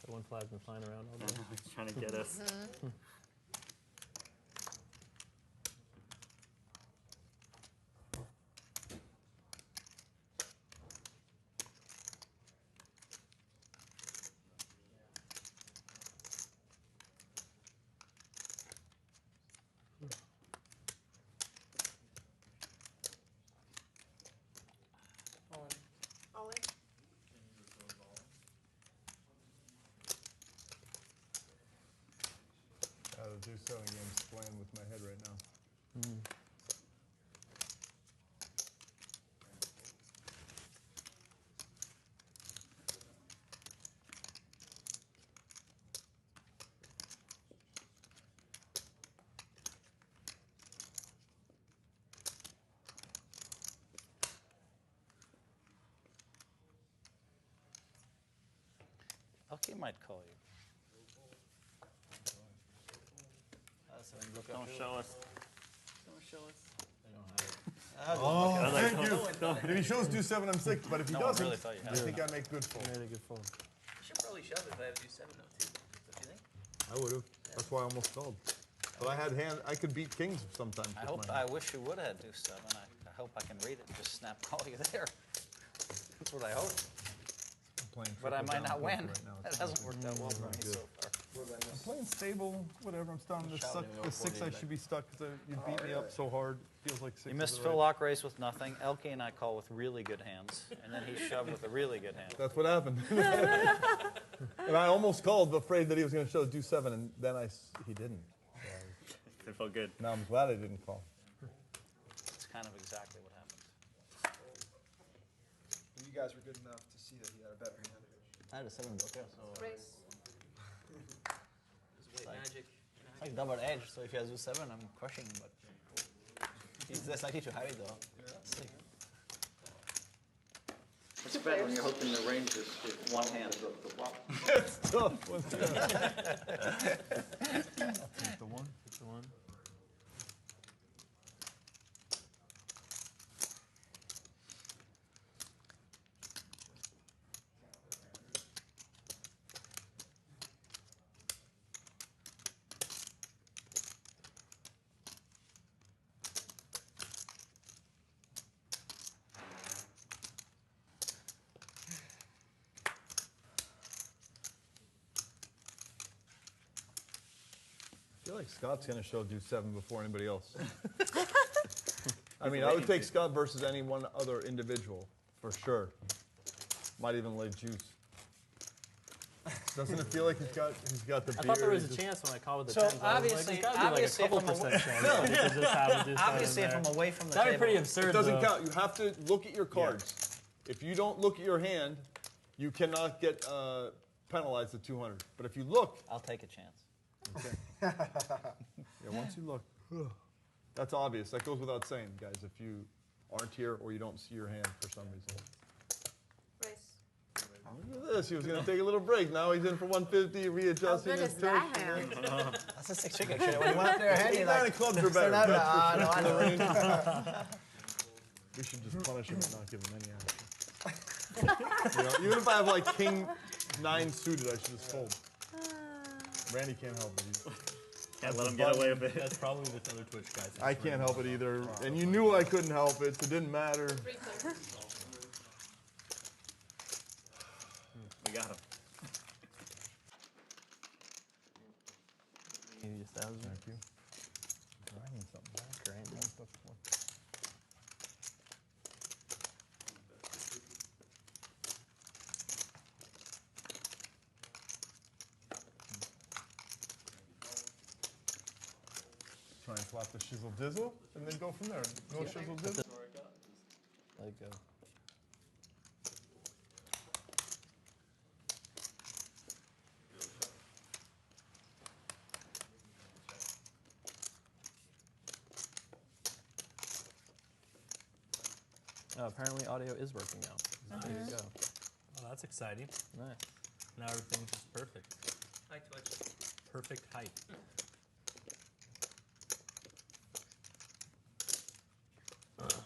[SPEAKER 3] The one flag's been flying around all day.
[SPEAKER 11] Trying to get us.
[SPEAKER 13] All in.
[SPEAKER 17] The do so game's playing with my head right now.
[SPEAKER 7] ElkY might call you.
[SPEAKER 11] Don't show us.
[SPEAKER 13] Don't show us.
[SPEAKER 17] Oh,
[SPEAKER 11] like,
[SPEAKER 17] thank you. If he shows do 7, I'm 6, but if he
[SPEAKER 7] No one
[SPEAKER 17] doesn't,
[SPEAKER 7] really thought you had
[SPEAKER 17] I
[SPEAKER 7] it.
[SPEAKER 17] think I make good fold.
[SPEAKER 3] You made a good fold.
[SPEAKER 13] You should probably shove if I have you 7 though too. Don't you think?
[SPEAKER 17] I would have. That's why I almost called. But I had hand. I could beat kings sometimes. with my
[SPEAKER 7] I
[SPEAKER 17] hand.
[SPEAKER 7] wish you would have had deuce 7. I hope I can read it and just snap call you there. That's what I hope.
[SPEAKER 17] I'm playing
[SPEAKER 7] But I
[SPEAKER 17] triple
[SPEAKER 7] might
[SPEAKER 17] down
[SPEAKER 7] not win.
[SPEAKER 17] poker right now.
[SPEAKER 7] That
[SPEAKER 17] It's
[SPEAKER 7] hasn't
[SPEAKER 17] not
[SPEAKER 7] worked
[SPEAKER 17] good.
[SPEAKER 7] out well for
[SPEAKER 17] Not
[SPEAKER 7] me
[SPEAKER 17] good.
[SPEAKER 7] so far.
[SPEAKER 17] I'm playing stable, whatever. I'm starting to suck. The 6 I should be stuck because you beat me up so hard. Feels like 6.
[SPEAKER 7] You missed Phil Laak raise with nothing. ElkY and I call with really good hands, and then he shoved with a really good hand.
[SPEAKER 17] That's what happened. And I almost called, afraid that he was going to show do 7, and then he didn't.
[SPEAKER 11] It felt good.
[SPEAKER 17] Now I'm glad I didn't call.
[SPEAKER 7] It's kind of exactly what happened.
[SPEAKER 5] You guys were good enough to see that he had a better hand.
[SPEAKER 9] I had a 7 blocker, so
[SPEAKER 13] Race. Just wait, magic.
[SPEAKER 9] it's like double edge. So if he has do 7, I'm crushing him. But he's less likely to have it though. Sick.
[SPEAKER 15] It's better when you're hoping the range is one hand of the flop.
[SPEAKER 17] It's tough. What's that?
[SPEAKER 3] Take the one. Take the one.
[SPEAKER 17] I feel like Scott's going to show do 7 before anybody else. I mean, I would take Scott versus any one other individual, for sure. Might even lay juice. Doesn't it feel like he's got the beer?
[SPEAKER 3] I thought there was a chance when I called with the
[SPEAKER 7] So
[SPEAKER 3] 10s. I was like,
[SPEAKER 7] obviously-
[SPEAKER 3] there's gotta be like a
[SPEAKER 7] obviously
[SPEAKER 3] couple
[SPEAKER 7] if I'm
[SPEAKER 3] percent chance that he could just have a deuce
[SPEAKER 7] Obviously,
[SPEAKER 3] seven
[SPEAKER 7] if
[SPEAKER 3] there.
[SPEAKER 7] I'm away from the
[SPEAKER 3] That'd be
[SPEAKER 7] table.
[SPEAKER 3] pretty absurd.
[SPEAKER 17] It doesn't
[SPEAKER 3] though.
[SPEAKER 17] count. You have to look at your cards. If you don't look at your hand, you cannot get penalized at 200. But if you look,
[SPEAKER 7] I'll take a chance.
[SPEAKER 17] okay. Yeah, once you look, that's obvious. That goes without saying, guys. If you aren't here or you don't see your hand for some reason.
[SPEAKER 13] Race.
[SPEAKER 17] Look at this. He was going to take a little break. Now he's in for 150, readjusting
[SPEAKER 4] good
[SPEAKER 17] his
[SPEAKER 4] is
[SPEAKER 17] turn.
[SPEAKER 4] that hand?
[SPEAKER 9] That's a 6 trick actually. When you went up there handy,
[SPEAKER 17] 8,
[SPEAKER 9] like
[SPEAKER 17] 9 of clubs are better.
[SPEAKER 9] no,
[SPEAKER 17] That's for
[SPEAKER 9] no,
[SPEAKER 17] sure.
[SPEAKER 9] I know.
[SPEAKER 17] We should just punish him and not give him any action. You know, even if I have like king 9 suited, I should just fold. Randy can't help it.
[SPEAKER 11] Can't let him get away with it.
[SPEAKER 3] That's probably this other Twitch guy.
[SPEAKER 17] I can't help it either. And you knew I couldn't help it, so it didn't matter.
[SPEAKER 11] We got him.
[SPEAKER 3] nostalgia.
[SPEAKER 2] Thank you. I need something back.
[SPEAKER 3] Great.
[SPEAKER 2] More stuff for- Try and swap the shizzle dizzle and then go from there. No shizzle dizzle.
[SPEAKER 3] Let it go. Oh, apparently audio is working now. There you go.
[SPEAKER 10] Oh, that's exciting.
[SPEAKER 3] Nice.
[SPEAKER 10] Now everything's just perfect.
[SPEAKER 13] Hi, Twitch.
[SPEAKER 10] Perfect height.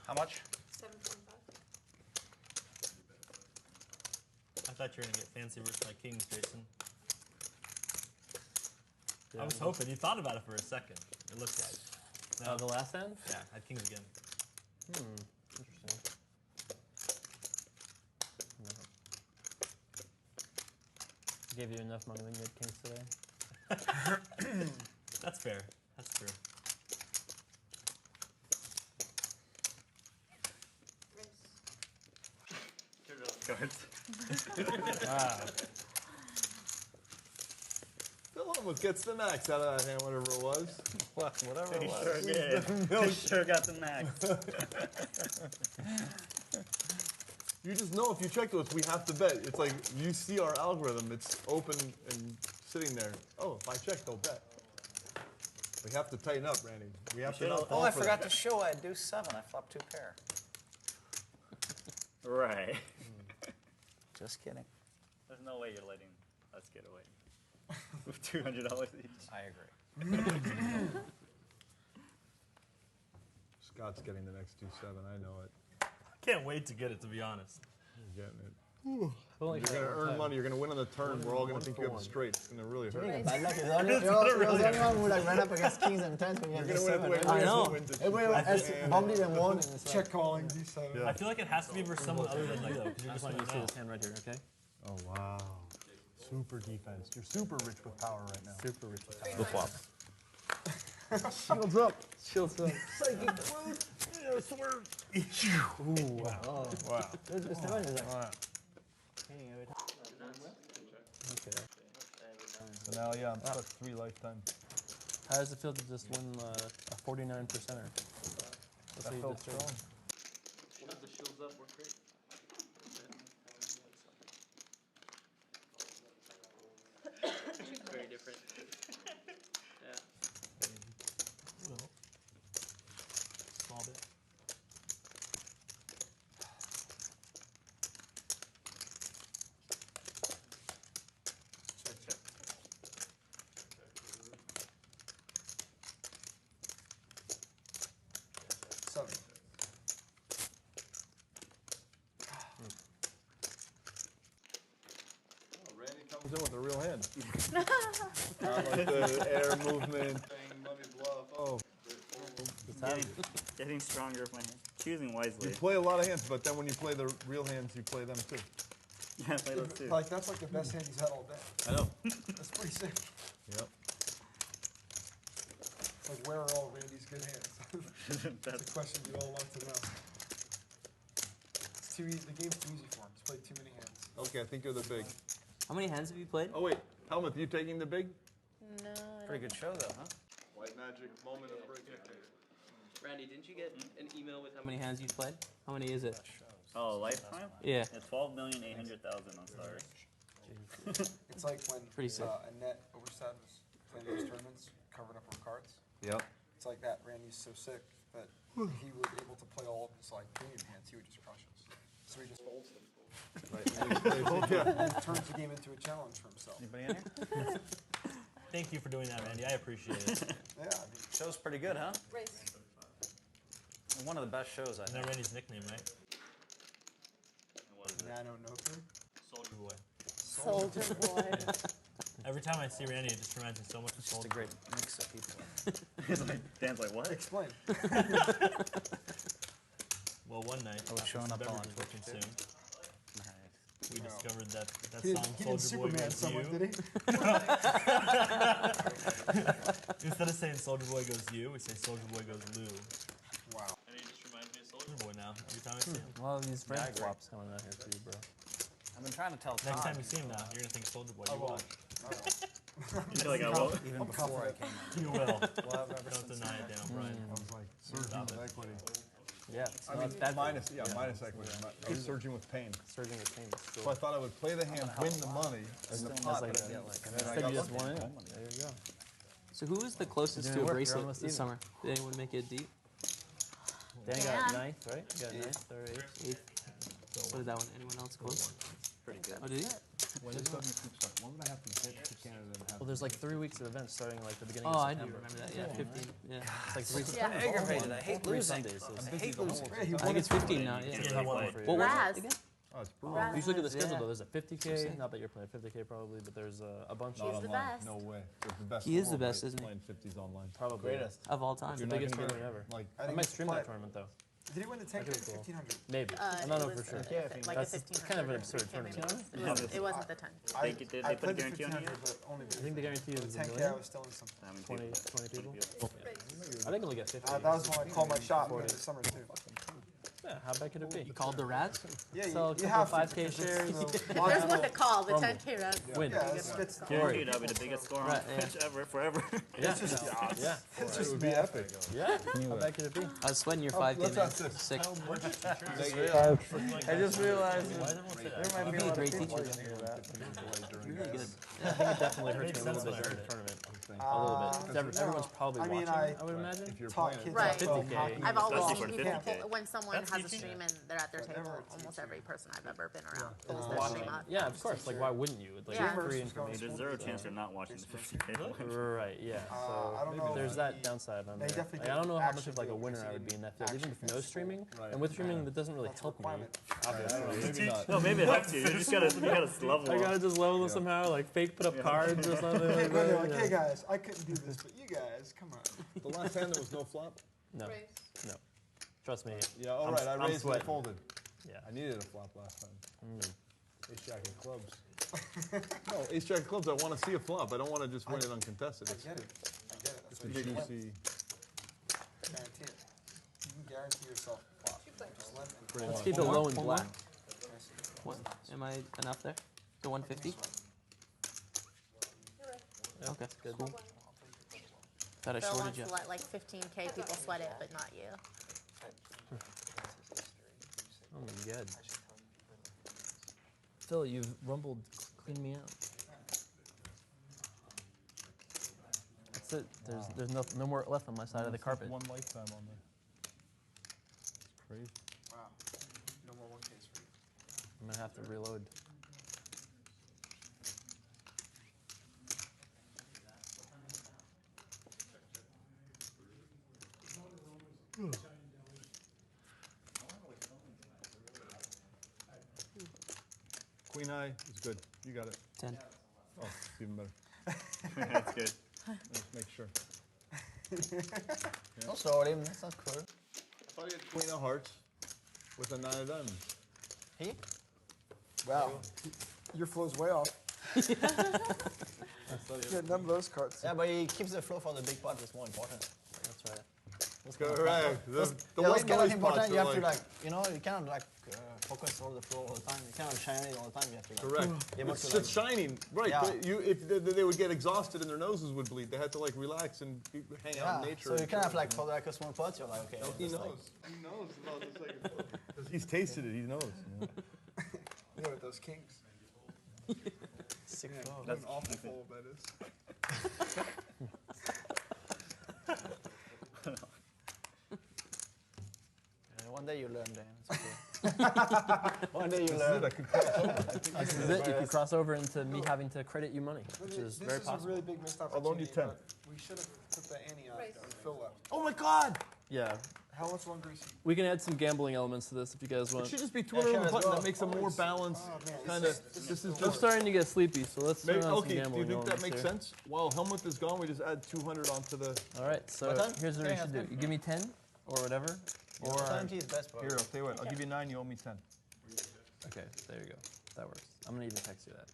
[SPEAKER 7] How much?
[SPEAKER 4] 7.5.
[SPEAKER 10] I thought you were gonna get fancy versus my kings, Jason.
[SPEAKER 3] Yeah.
[SPEAKER 10] I was hoping. You thought about it for a second. It looked like. No.
[SPEAKER 3] The last hand?
[SPEAKER 10] Yeah, I had kings again.
[SPEAKER 3] Interesting. No. Gave you enough money when you had kings today.
[SPEAKER 10] That's fair. That's true.
[SPEAKER 11] Cards.
[SPEAKER 10] Wow.
[SPEAKER 2] Hellmuth gets the max out of that hand, whatever it was.
[SPEAKER 11] Whatever it was. He sure got the max.
[SPEAKER 2] You just know if you check those, we have to bet. It's like you see our algorithm, it's open and sitting there. Oh, if I check, they'll bet. We have to tighten up, Randy. We have to not
[SPEAKER 7] Oh,
[SPEAKER 2] fall
[SPEAKER 7] I
[SPEAKER 2] for
[SPEAKER 7] forgot
[SPEAKER 2] that.
[SPEAKER 7] to show I do 7. I flopped 2 pair.
[SPEAKER 11] Right.
[SPEAKER 7] Just kidding.
[SPEAKER 11] There's no way you're letting us get away with $200 each.
[SPEAKER 7] I agree.
[SPEAKER 2] Scott's getting the next 2-7, I know it.
[SPEAKER 10] I can't wait to get it, to be honest.
[SPEAKER 2] You're getting it.
[SPEAKER 3] Only
[SPEAKER 2] You're
[SPEAKER 3] for
[SPEAKER 2] going to
[SPEAKER 3] one
[SPEAKER 2] earn
[SPEAKER 3] time.
[SPEAKER 2] money. You're going to win on the turn. We're all going
[SPEAKER 3] One
[SPEAKER 2] to think
[SPEAKER 3] for
[SPEAKER 2] you have a
[SPEAKER 3] one.
[SPEAKER 2] straight. It's going to really hurt.
[SPEAKER 9] Bad luck. You're the only one who like ran up against kings and tens when you had
[SPEAKER 2] You're going to
[SPEAKER 9] D7.
[SPEAKER 2] win it.
[SPEAKER 9] right?
[SPEAKER 3] I know.
[SPEAKER 9] Everybody bumped it and won. And it's
[SPEAKER 5] Check calling D7.
[SPEAKER 2] Yeah.
[SPEAKER 10] I feel like it has to be for someone other than you, though, because you're
[SPEAKER 3] I
[SPEAKER 10] just
[SPEAKER 3] just want
[SPEAKER 10] going
[SPEAKER 3] you to
[SPEAKER 10] to
[SPEAKER 3] see
[SPEAKER 10] know.
[SPEAKER 3] this hand right here, okay?
[SPEAKER 2] Oh, wow. Super defense. You're super rich with power right now.
[SPEAKER 3] Super rich.
[SPEAKER 2] The flop. Shields up.
[SPEAKER 3] Shields up.
[SPEAKER 2] Psychic fruit. Yeah, swerve.
[SPEAKER 3] Ooh, wow.
[SPEAKER 2] Wow.
[SPEAKER 9] It's never like,
[SPEAKER 2] Wow.
[SPEAKER 9] hey, every time.
[SPEAKER 3] Okay.
[SPEAKER 2] So now, yeah, I'm stuck 3 lifetime.
[SPEAKER 3] How does it feel to just win a 49%er?
[SPEAKER 2] That felt strong.
[SPEAKER 13] The shields up work great. Very different. Yeah.
[SPEAKER 10] Small bit.
[SPEAKER 5] Check, check. Seven.
[SPEAKER 2] Randy comes in with a real hand. Not like the air movement. Money bluff. Oh.
[SPEAKER 11] Getting stronger with my hand. Choosing wisely.
[SPEAKER 2] You play a lot of hands, but then when you play the real hands, you play them too.
[SPEAKER 11] Yeah, I play those too.
[SPEAKER 5] Like, that's like the best hand he's had all day.
[SPEAKER 2] I know.
[SPEAKER 5] That's pretty sick.
[SPEAKER 2] Yep.
[SPEAKER 5] It's like, where are all Randy's good hands? That's a question we all want to know. It's too easy. The game's too easy for him. He's played too many hands.
[SPEAKER 2] Okay, I think you're the big.
[SPEAKER 3] How many hands have you played?
[SPEAKER 2] Oh, wait. Hellmuth, you taking the big?
[SPEAKER 4] No.
[SPEAKER 7] Pretty good show, though, huh?
[SPEAKER 2] White magic moment of breaking.
[SPEAKER 13] Randy, didn't you get an email with how
[SPEAKER 3] How many hands you played? How many is it?
[SPEAKER 11] Oh, lifetime?
[SPEAKER 3] Yeah.
[SPEAKER 11] 12,800,000. I'm sorry.
[SPEAKER 5] It's like when
[SPEAKER 3] Pretty sick.
[SPEAKER 5] Annette Overstad was playing those tournaments, covered up her cards.
[SPEAKER 2] Yep.
[SPEAKER 5] It's like that. Randy's so sick that if he was able to play all of his like premium hands, he would just crush us. So he just folds them. And turns the game into a challenge for himself.
[SPEAKER 7] Anybody in here?
[SPEAKER 10] Thank you for doing that, Randy. I appreciate it.
[SPEAKER 5] Yeah, I mean,
[SPEAKER 7] Show's pretty good, huh?
[SPEAKER 4] Race.
[SPEAKER 7] One of the best shows, I
[SPEAKER 10] Isn't
[SPEAKER 7] think.
[SPEAKER 10] that Randy's nickname, right?
[SPEAKER 5] Nanonoko.
[SPEAKER 10] Soldier Boy.
[SPEAKER 4] Soldier Boy.
[SPEAKER 10] Every time I see Randy, it just reminds me so much of
[SPEAKER 7] It's a
[SPEAKER 10] Soldier.
[SPEAKER 7] great mix of people.
[SPEAKER 11] Dan's like, what?
[SPEAKER 5] Explain.
[SPEAKER 10] Well, one night,
[SPEAKER 7] Oh, it's showing up
[SPEAKER 10] beverage
[SPEAKER 7] on
[SPEAKER 10] was
[SPEAKER 7] Twitch,
[SPEAKER 10] working
[SPEAKER 7] too?
[SPEAKER 10] soon.
[SPEAKER 7] Nice.
[SPEAKER 10] We just discovered that
[SPEAKER 5] He
[SPEAKER 10] song
[SPEAKER 5] didn't
[SPEAKER 10] Soulja Boy
[SPEAKER 5] Superman
[SPEAKER 10] goes
[SPEAKER 5] someone,
[SPEAKER 10] you.
[SPEAKER 5] did he?
[SPEAKER 10] Instead of saying Soulja Boy goes you, we say Soulja Boy goes Lou.
[SPEAKER 5] Wow.
[SPEAKER 10] And he just reminds me of Soulja Boy now. Every time I see him.
[SPEAKER 3] Well, these
[SPEAKER 10] Yeah, I
[SPEAKER 3] friend
[SPEAKER 10] agree.
[SPEAKER 3] flops coming out here too, bro.
[SPEAKER 7] I've been trying to tell
[SPEAKER 10] Next
[SPEAKER 7] Todd.
[SPEAKER 10] time you see him now, you're gonna think Soulja Boy. You
[SPEAKER 5] will.
[SPEAKER 10] will.
[SPEAKER 11] You feel like I won't?
[SPEAKER 16] Even before I came in.
[SPEAKER 10] You will. Don't deny it, Dan O'Brien.
[SPEAKER 17] I was like, surging with equity.
[SPEAKER 3] Yeah.
[SPEAKER 17] I mean, minus equity. I was surging with pain.
[SPEAKER 3] Surging with pain.
[SPEAKER 17] So I thought I would play the hand, win the money, and the pot would end. And then I
[SPEAKER 3] Instead
[SPEAKER 17] got
[SPEAKER 3] you just
[SPEAKER 17] lucky.
[SPEAKER 3] won it. There you go.
[SPEAKER 9] So who was the closest
[SPEAKER 3] You're
[SPEAKER 9] to a
[SPEAKER 3] doing work, you're
[SPEAKER 9] bracelet
[SPEAKER 3] almost
[SPEAKER 9] this
[SPEAKER 3] even.
[SPEAKER 9] summer? Did anyone make it deep?
[SPEAKER 3] Dan
[SPEAKER 4] Dan.
[SPEAKER 3] got ninth, right? You got ninth or eighth?
[SPEAKER 9] Eighth. What did that one? Anyone else close?
[SPEAKER 11] Pretty good.
[SPEAKER 9] Oh, did he?
[SPEAKER 17] When this doesn't keep stuff, when would I have to get to Canada and have?
[SPEAKER 3] Well, there's like 3 weeks of events starting like the beginning
[SPEAKER 9] Oh,
[SPEAKER 3] of
[SPEAKER 9] I do
[SPEAKER 3] September.
[SPEAKER 9] remember that. Yeah, 15. Yeah.
[SPEAKER 3] It's like 3
[SPEAKER 4] Yeah.
[SPEAKER 7] Aggravated. I hate
[SPEAKER 3] three
[SPEAKER 7] losing.
[SPEAKER 3] Sundays. So it's
[SPEAKER 7] I hate losing.
[SPEAKER 9] I think it's 15 now.
[SPEAKER 11] You
[SPEAKER 9] Yeah.
[SPEAKER 11] can't really play.
[SPEAKER 3] for
[SPEAKER 9] What
[SPEAKER 3] you.
[SPEAKER 9] was
[SPEAKER 4] Raz.
[SPEAKER 9] it again?
[SPEAKER 17] Oh, it's brutal.
[SPEAKER 4] Raz.
[SPEAKER 3] Usually look at the schedule
[SPEAKER 9] Yeah.
[SPEAKER 3] though. There's a 50K. Not that you're playing 50K probably, but there's a bunch
[SPEAKER 4] He's
[SPEAKER 3] of
[SPEAKER 4] the
[SPEAKER 17] Online.
[SPEAKER 4] best.
[SPEAKER 17] No way. They're the best.
[SPEAKER 9] He
[SPEAKER 17] in
[SPEAKER 9] is
[SPEAKER 17] the
[SPEAKER 9] the
[SPEAKER 17] world,
[SPEAKER 9] best,
[SPEAKER 17] right?
[SPEAKER 9] isn't he?
[SPEAKER 17] Playing 50s online.
[SPEAKER 3] probably
[SPEAKER 9] Greatest of all time.
[SPEAKER 3] It's the
[SPEAKER 17] You're not
[SPEAKER 3] biggest
[SPEAKER 17] gonna get
[SPEAKER 3] tournament ever.
[SPEAKER 17] Like,
[SPEAKER 5] I
[SPEAKER 3] I
[SPEAKER 5] think
[SPEAKER 3] might
[SPEAKER 5] it's
[SPEAKER 3] stream
[SPEAKER 5] play-
[SPEAKER 3] that tournament though.
[SPEAKER 5] Did he win the 10K or
[SPEAKER 3] That'd be cool.
[SPEAKER 5] 1500?
[SPEAKER 3] Maybe. I
[SPEAKER 4] It
[SPEAKER 3] don't know
[SPEAKER 4] was
[SPEAKER 3] for sure.
[SPEAKER 4] Like
[SPEAKER 3] That's
[SPEAKER 4] a
[SPEAKER 3] it's
[SPEAKER 4] 1500.
[SPEAKER 3] kind of an
[SPEAKER 4] or
[SPEAKER 3] absurd
[SPEAKER 4] 10K
[SPEAKER 3] tournament.
[SPEAKER 4] maybe. It wasn't the 10.
[SPEAKER 11] They did they
[SPEAKER 5] I
[SPEAKER 11] put a
[SPEAKER 5] played the
[SPEAKER 11] guarantee on you?
[SPEAKER 5] 1500, but only
[SPEAKER 3] I think the guarantee
[SPEAKER 5] the
[SPEAKER 3] is a
[SPEAKER 5] 10K. I
[SPEAKER 3] million.
[SPEAKER 5] was still in something.
[SPEAKER 11] How many
[SPEAKER 3] 20
[SPEAKER 11] people?
[SPEAKER 3] people. I think only get 50.
[SPEAKER 5] That was when I called my shot in the summer too.
[SPEAKER 3] Yeah, how bad could it be?
[SPEAKER 9] You called the Rats?
[SPEAKER 5] Yeah,
[SPEAKER 3] Sell a
[SPEAKER 5] you
[SPEAKER 3] couple
[SPEAKER 5] have to,
[SPEAKER 3] 5K
[SPEAKER 5] because it's,
[SPEAKER 3] shares.
[SPEAKER 5] you know,
[SPEAKER 4] There's one to call, the
[SPEAKER 3] Rumble.
[SPEAKER 4] 10K round.
[SPEAKER 3] Win.
[SPEAKER 5] Yeah, it's
[SPEAKER 11] Guaranteed that'll be the biggest score on
[SPEAKER 3] Right, yeah.
[SPEAKER 11] Twitch ever, forever.
[SPEAKER 3] Yeah.
[SPEAKER 5] It's just the odds.
[SPEAKER 3] Yeah.
[SPEAKER 17] it would be epic.
[SPEAKER 3] Yeah. How bad could it be?
[SPEAKER 9] I was sweating your 5K,
[SPEAKER 17] let's
[SPEAKER 9] man.
[SPEAKER 17] ask this.
[SPEAKER 9] Sick.
[SPEAKER 3] I just realized
[SPEAKER 11] Why does everyone say that?
[SPEAKER 5] There might be
[SPEAKER 9] You'd
[SPEAKER 5] a
[SPEAKER 9] be a
[SPEAKER 5] lot
[SPEAKER 9] great
[SPEAKER 5] of people.
[SPEAKER 9] teacher. Really good.
[SPEAKER 3] I think it definitely hurts me a little bit
[SPEAKER 10] when I
[SPEAKER 3] during
[SPEAKER 10] heard
[SPEAKER 3] the
[SPEAKER 10] it.
[SPEAKER 3] tournament. A little bit. Everyone's probably
[SPEAKER 5] I mean,
[SPEAKER 3] watching, I would imagine.
[SPEAKER 17] If you're
[SPEAKER 5] Taught
[SPEAKER 17] playing
[SPEAKER 5] kids
[SPEAKER 17] it.
[SPEAKER 4] Right.
[SPEAKER 5] about
[SPEAKER 3] 50K.
[SPEAKER 5] hockey.
[SPEAKER 4] I've always
[SPEAKER 11] Especially
[SPEAKER 4] seen
[SPEAKER 11] for 50K.
[SPEAKER 4] people, when someone
[SPEAKER 10] That's
[SPEAKER 4] has a
[SPEAKER 10] teaching.
[SPEAKER 4] stream and they're at their table, almost every person I've ever been around pulls their stream up.
[SPEAKER 3] Yeah, of course. Like, why wouldn't you? Like,
[SPEAKER 4] Yeah.
[SPEAKER 3] free
[SPEAKER 11] There's
[SPEAKER 3] information.
[SPEAKER 11] zero chance you're not watching the 50K.
[SPEAKER 3] Right, yeah. So
[SPEAKER 5] I don't know.
[SPEAKER 3] there's
[SPEAKER 5] if
[SPEAKER 3] that
[SPEAKER 5] he-
[SPEAKER 3] downside on
[SPEAKER 5] they
[SPEAKER 3] there.
[SPEAKER 5] definitely
[SPEAKER 3] Like, I don't know how much
[SPEAKER 5] actually
[SPEAKER 3] of like a
[SPEAKER 5] do it,
[SPEAKER 3] winner
[SPEAKER 5] because
[SPEAKER 3] I would be in that field, even
[SPEAKER 5] actually
[SPEAKER 3] with no streaming.
[SPEAKER 17] Right.
[SPEAKER 3] And with streaming, that doesn't really
[SPEAKER 5] That's a
[SPEAKER 3] help me.
[SPEAKER 5] requirement.
[SPEAKER 3] Obviously.
[SPEAKER 17] Maybe not.
[SPEAKER 11] No, maybe it helps you. You just gotta level
[SPEAKER 3] I
[SPEAKER 11] up.
[SPEAKER 3] gotta just level them somehow, like fake put up cards or something like
[SPEAKER 5] When they're
[SPEAKER 3] that.
[SPEAKER 5] like,
[SPEAKER 3] yeah.
[SPEAKER 5] hey guys, I couldn't do this, but you guys, come on.
[SPEAKER 17] The last hand there was no flop?
[SPEAKER 3] No, no. Trust me.
[SPEAKER 17] Yeah, all right, I
[SPEAKER 3] I'm
[SPEAKER 17] raised and I
[SPEAKER 3] sweating.
[SPEAKER 17] folded.
[SPEAKER 3] Yeah.
[SPEAKER 17] I needed a flop last time. Ace jack of clubs. No, ace jack of clubs, I want to see a flop. I don't want to just win it uncontested.
[SPEAKER 5] I
[SPEAKER 17] It's
[SPEAKER 5] get it. I get it.
[SPEAKER 17] it's
[SPEAKER 5] That's
[SPEAKER 17] a
[SPEAKER 5] what you should win.
[SPEAKER 17] juicy.
[SPEAKER 5] Guarantee it. You can guarantee yourself a flop. Just limp and
[SPEAKER 3] Let's
[SPEAKER 5] fold.
[SPEAKER 3] keep it low and black.
[SPEAKER 9] What? Am I enough there? The 150? Okay,
[SPEAKER 3] Good.
[SPEAKER 9] cool. Thought I
[SPEAKER 4] Phil
[SPEAKER 9] shorted
[SPEAKER 4] wants
[SPEAKER 9] you.
[SPEAKER 4] to let like 15K people sweat it, but not you.
[SPEAKER 3] Oh my god. Phil, you've rumbled clean me out. That's it. There's no more left on my side of the carpet.
[SPEAKER 17] One lifetime on there. It's crazy.
[SPEAKER 5] Wow. No more 1Ks for you.
[SPEAKER 3] I'm gonna have to reload.
[SPEAKER 17] Queen high is good. You got it.
[SPEAKER 9] 10.
[SPEAKER 17] Oh, it's even better.
[SPEAKER 11] That's good.
[SPEAKER 17] Let's make sure.
[SPEAKER 9] Don't short him, that's not cool.
[SPEAKER 17] I thought you had queen of hearts with a 9 of diamonds.
[SPEAKER 9] He?
[SPEAKER 5] Wow. Your flow's way off. You had none of those cards.
[SPEAKER 9] Yeah, but he keeps the flow for the big pot, it's more important.
[SPEAKER 3] That's right.
[SPEAKER 17] Correct. The
[SPEAKER 9] Yeah,
[SPEAKER 17] white
[SPEAKER 9] that's kind of
[SPEAKER 17] noise
[SPEAKER 9] important.
[SPEAKER 17] pots
[SPEAKER 9] You
[SPEAKER 17] are
[SPEAKER 9] have to
[SPEAKER 17] like,
[SPEAKER 9] you know, you cannot focus all the flow all the time. You cannot shine it all the time. You have to
[SPEAKER 17] correct.
[SPEAKER 9] be able
[SPEAKER 17] It's
[SPEAKER 9] to,
[SPEAKER 17] just shining, right?
[SPEAKER 9] Yeah.
[SPEAKER 17] If they would get exhausted and their noses would bleed, they had to relax and hang out in nature.
[SPEAKER 9] So you can have for a small pot, you're like, okay.
[SPEAKER 17] No, he knows. He knows about the second floor. Because he's tasted it. He knows.
[SPEAKER 5] You know what those kings.
[SPEAKER 9] Sick
[SPEAKER 5] Man,
[SPEAKER 9] flow.
[SPEAKER 5] what an awful fold that is.
[SPEAKER 9] One day you learn, Dan. It's okay. One day you learn.
[SPEAKER 3] This is it. You can cross over into me having to credit you money, which is very
[SPEAKER 5] This is a
[SPEAKER 3] possible.
[SPEAKER 5] really big missed
[SPEAKER 17] I'll loan you
[SPEAKER 5] opportunity.
[SPEAKER 17] 10.
[SPEAKER 5] but We should have put the ante on when Phil left.
[SPEAKER 9] Oh my God!
[SPEAKER 3] Yeah.
[SPEAKER 5] How much longer is he?
[SPEAKER 3] We can add some gambling elements to this if you guys
[SPEAKER 17] It
[SPEAKER 3] want.
[SPEAKER 17] should just be 200 on a button. That makes a more balanced kind of. This is
[SPEAKER 3] I'm
[SPEAKER 17] just.
[SPEAKER 3] starting to get sleepy, so let's turn on some
[SPEAKER 17] Okay, do you
[SPEAKER 3] gambling
[SPEAKER 17] think that
[SPEAKER 3] elements
[SPEAKER 17] makes
[SPEAKER 3] here.
[SPEAKER 17] sense? While Hellmuth is gone, we just add 200 onto the.
[SPEAKER 3] All right, so
[SPEAKER 9] What time?
[SPEAKER 3] here's what we
[SPEAKER 9] Yeah,
[SPEAKER 3] should do.
[SPEAKER 9] that's
[SPEAKER 3] You give me 10 or whatever, or
[SPEAKER 9] 70 is best, bro.
[SPEAKER 17] Here, I'll tell you what. I'll give you 9. You owe me 10.
[SPEAKER 3] okay, there you go. That works. I'm gonna even text you that.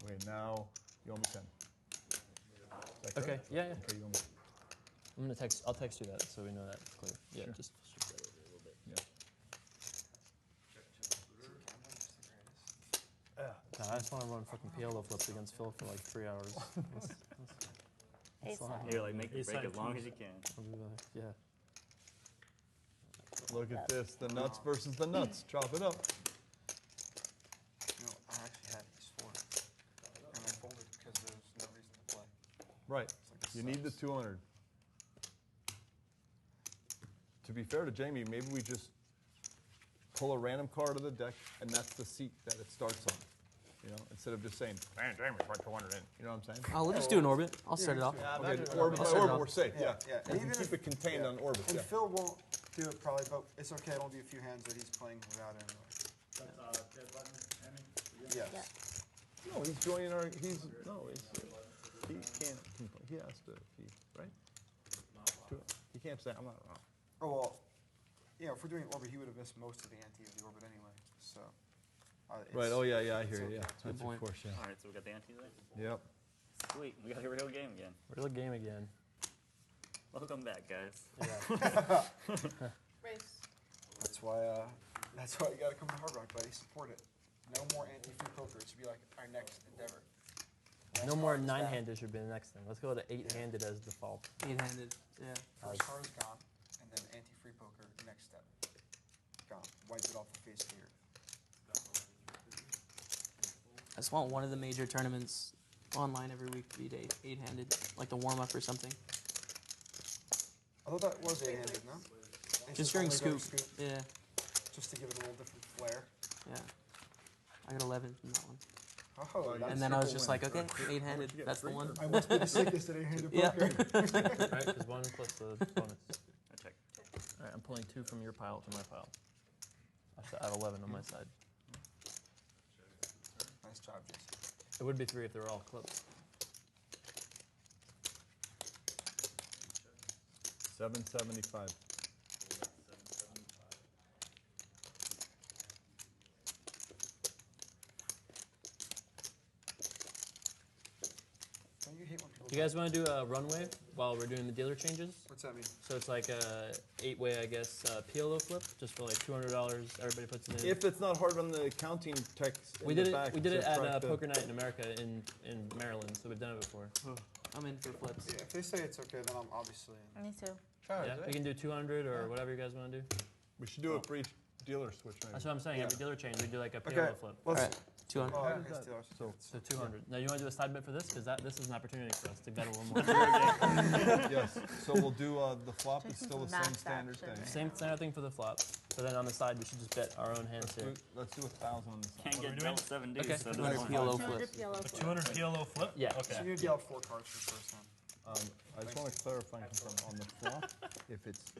[SPEAKER 2] Okay, now you owe me 10. Is that
[SPEAKER 3] Okay,
[SPEAKER 2] correct?
[SPEAKER 3] yeah.
[SPEAKER 2] Okay, you owe me.
[SPEAKER 3] I'm gonna text. I'll text you that so we know that's clear. Yeah,
[SPEAKER 2] Sure.
[SPEAKER 3] just shift that over a little bit.
[SPEAKER 2] Yeah.
[SPEAKER 3] God, I just want to run fucking PLO flips against Phil for like 3 hours.
[SPEAKER 4] Ace high.
[SPEAKER 11] You're like, make it
[SPEAKER 3] Ace
[SPEAKER 11] break
[SPEAKER 3] high
[SPEAKER 11] as long
[SPEAKER 3] too.
[SPEAKER 11] as you can.
[SPEAKER 3] I'll be back. Yeah.
[SPEAKER 2] Look at this, the nuts versus the nuts. Chop it up.
[SPEAKER 5] You know, I actually had ace 4. And I folded because there's no reason to play.
[SPEAKER 2] Right. You need the 200. To be fair to Jamie, maybe we just pull a random card of the deck, and that's the seat that it starts on. You know, instead of just saying, man, Jamie, put 200 in. You know what I'm saying?
[SPEAKER 3] Oh, we'll just do an orbit. I'll set it up.
[SPEAKER 2] Okay, orbit by orbit, we're safe. Yeah.
[SPEAKER 5] And
[SPEAKER 2] We
[SPEAKER 5] even
[SPEAKER 2] keep
[SPEAKER 5] if-
[SPEAKER 2] it contained on orbit.
[SPEAKER 5] And
[SPEAKER 2] Yeah.
[SPEAKER 5] Phil won't do it probably, but it's okay. It'll be a few hands that he's playing without anyway.
[SPEAKER 1] Dead button, Henry?
[SPEAKER 5] Yes.
[SPEAKER 2] No, he's joining our. He can't. He has to. Right? He can't say I'm not wrong.
[SPEAKER 5] Oh well, yeah. If we're doing orbit, he would have missed most of the ante of the orbit anyway. So.
[SPEAKER 2] Right. Oh yeah. I
[SPEAKER 5] it's
[SPEAKER 2] hear you. Yeah.
[SPEAKER 5] okay.
[SPEAKER 2] That's of course. Yeah.
[SPEAKER 11] All right, so we got the ante there?
[SPEAKER 2] Yep.
[SPEAKER 11] Sweet, we got a real game again.
[SPEAKER 3] Real game again.
[SPEAKER 11] Welcome back, guys.
[SPEAKER 3] Yeah.
[SPEAKER 4] Race.
[SPEAKER 5] That's why you gotta come to Hard Rock, buddy. Support it. No more anti-free poker. It should be like our next endeavor.
[SPEAKER 3] No more 9-handed should be the next thing. Let's go to 8-handed as default.
[SPEAKER 9] 8-handed, yeah.
[SPEAKER 5] First card is gone, and then anti-free poker. Next step. Gone. Wipe it off the face of your.
[SPEAKER 9] I just want one of the major tournaments online every week to be 8-handed, like the warm-up or something.
[SPEAKER 5] I thought that was 8-handed, no? It's
[SPEAKER 9] Just during
[SPEAKER 5] only during
[SPEAKER 9] scoop. Yeah.
[SPEAKER 5] Just to give it a little different flair.
[SPEAKER 9] Yeah. I got 11 from that one.
[SPEAKER 5] Oh, that's
[SPEAKER 9] And then I was
[SPEAKER 5] triple
[SPEAKER 9] just
[SPEAKER 5] win.
[SPEAKER 9] like, okay, 8-handed, that's the one.
[SPEAKER 5] I must be the sickest at 8-handed
[SPEAKER 9] Yeah.
[SPEAKER 5] poker.
[SPEAKER 3] Right, because 1 plus the bonus.
[SPEAKER 11] I check.
[SPEAKER 3] All right, I'm pulling 2 from your pile to my pile. I have 11 on my side.
[SPEAKER 5] Nice job, Jason.
[SPEAKER 3] It would be 3 if they were all clips.
[SPEAKER 2] 775.
[SPEAKER 5] Don't you hate when people
[SPEAKER 3] Do you guys want to do a runway while we're doing the dealer changes?
[SPEAKER 5] What's that mean?
[SPEAKER 3] So it's like a 8-way, I guess, PLO flip, just for like $200. Everybody puts it in.
[SPEAKER 2] If it's not hard on the accounting text,
[SPEAKER 3] we
[SPEAKER 2] in
[SPEAKER 3] did
[SPEAKER 2] the
[SPEAKER 3] it.
[SPEAKER 2] back,
[SPEAKER 3] We did it
[SPEAKER 2] just
[SPEAKER 3] at
[SPEAKER 2] track the-
[SPEAKER 3] Poker Night in America in Maryland, so we've done it before.
[SPEAKER 9] I'm in for flips.
[SPEAKER 5] Yeah, if they say it's okay, then I'm obviously in.
[SPEAKER 4] Me too.
[SPEAKER 3] Yeah, we can do 200 or whatever you guys want to do.
[SPEAKER 2] We should do it for each dealer switch, maybe.
[SPEAKER 3] That's what I'm saying.
[SPEAKER 5] Yeah.
[SPEAKER 3] Every dealer change, we do like a PLO
[SPEAKER 5] Okay.
[SPEAKER 3] flip.
[SPEAKER 5] Let's.
[SPEAKER 9] All right, 200.
[SPEAKER 5] Oh,
[SPEAKER 2] How
[SPEAKER 5] okay,
[SPEAKER 2] does
[SPEAKER 5] Steelers.
[SPEAKER 2] that-
[SPEAKER 3] So 200. Now you want to do a side bet for this? Because this is an opportunity for us to bet a little more.
[SPEAKER 2] Yes. So we'll do the flop. It's
[SPEAKER 4] Jason's
[SPEAKER 2] still the
[SPEAKER 4] max
[SPEAKER 2] same standard
[SPEAKER 4] action.
[SPEAKER 2] thing.
[SPEAKER 3] Same standard thing for the flop. But then on the side, we should just bet our own hands here.
[SPEAKER 2] Let's do 1,000 on the side.
[SPEAKER 11] Can't
[SPEAKER 10] What are we
[SPEAKER 11] get
[SPEAKER 10] doing?
[SPEAKER 11] double 7 Ds,
[SPEAKER 3] Okay.
[SPEAKER 11] so
[SPEAKER 9] 200
[SPEAKER 11] that's
[SPEAKER 9] PLO
[SPEAKER 4] 200
[SPEAKER 9] flip.
[SPEAKER 4] PLO
[SPEAKER 10] A
[SPEAKER 4] flip.
[SPEAKER 10] 200 PLO flip?
[SPEAKER 3] Yeah.
[SPEAKER 5] So
[SPEAKER 10] Okay.
[SPEAKER 5] you deal 4 cards for the first time.
[SPEAKER 2] I just want to clarify and confirm on the flop, if it's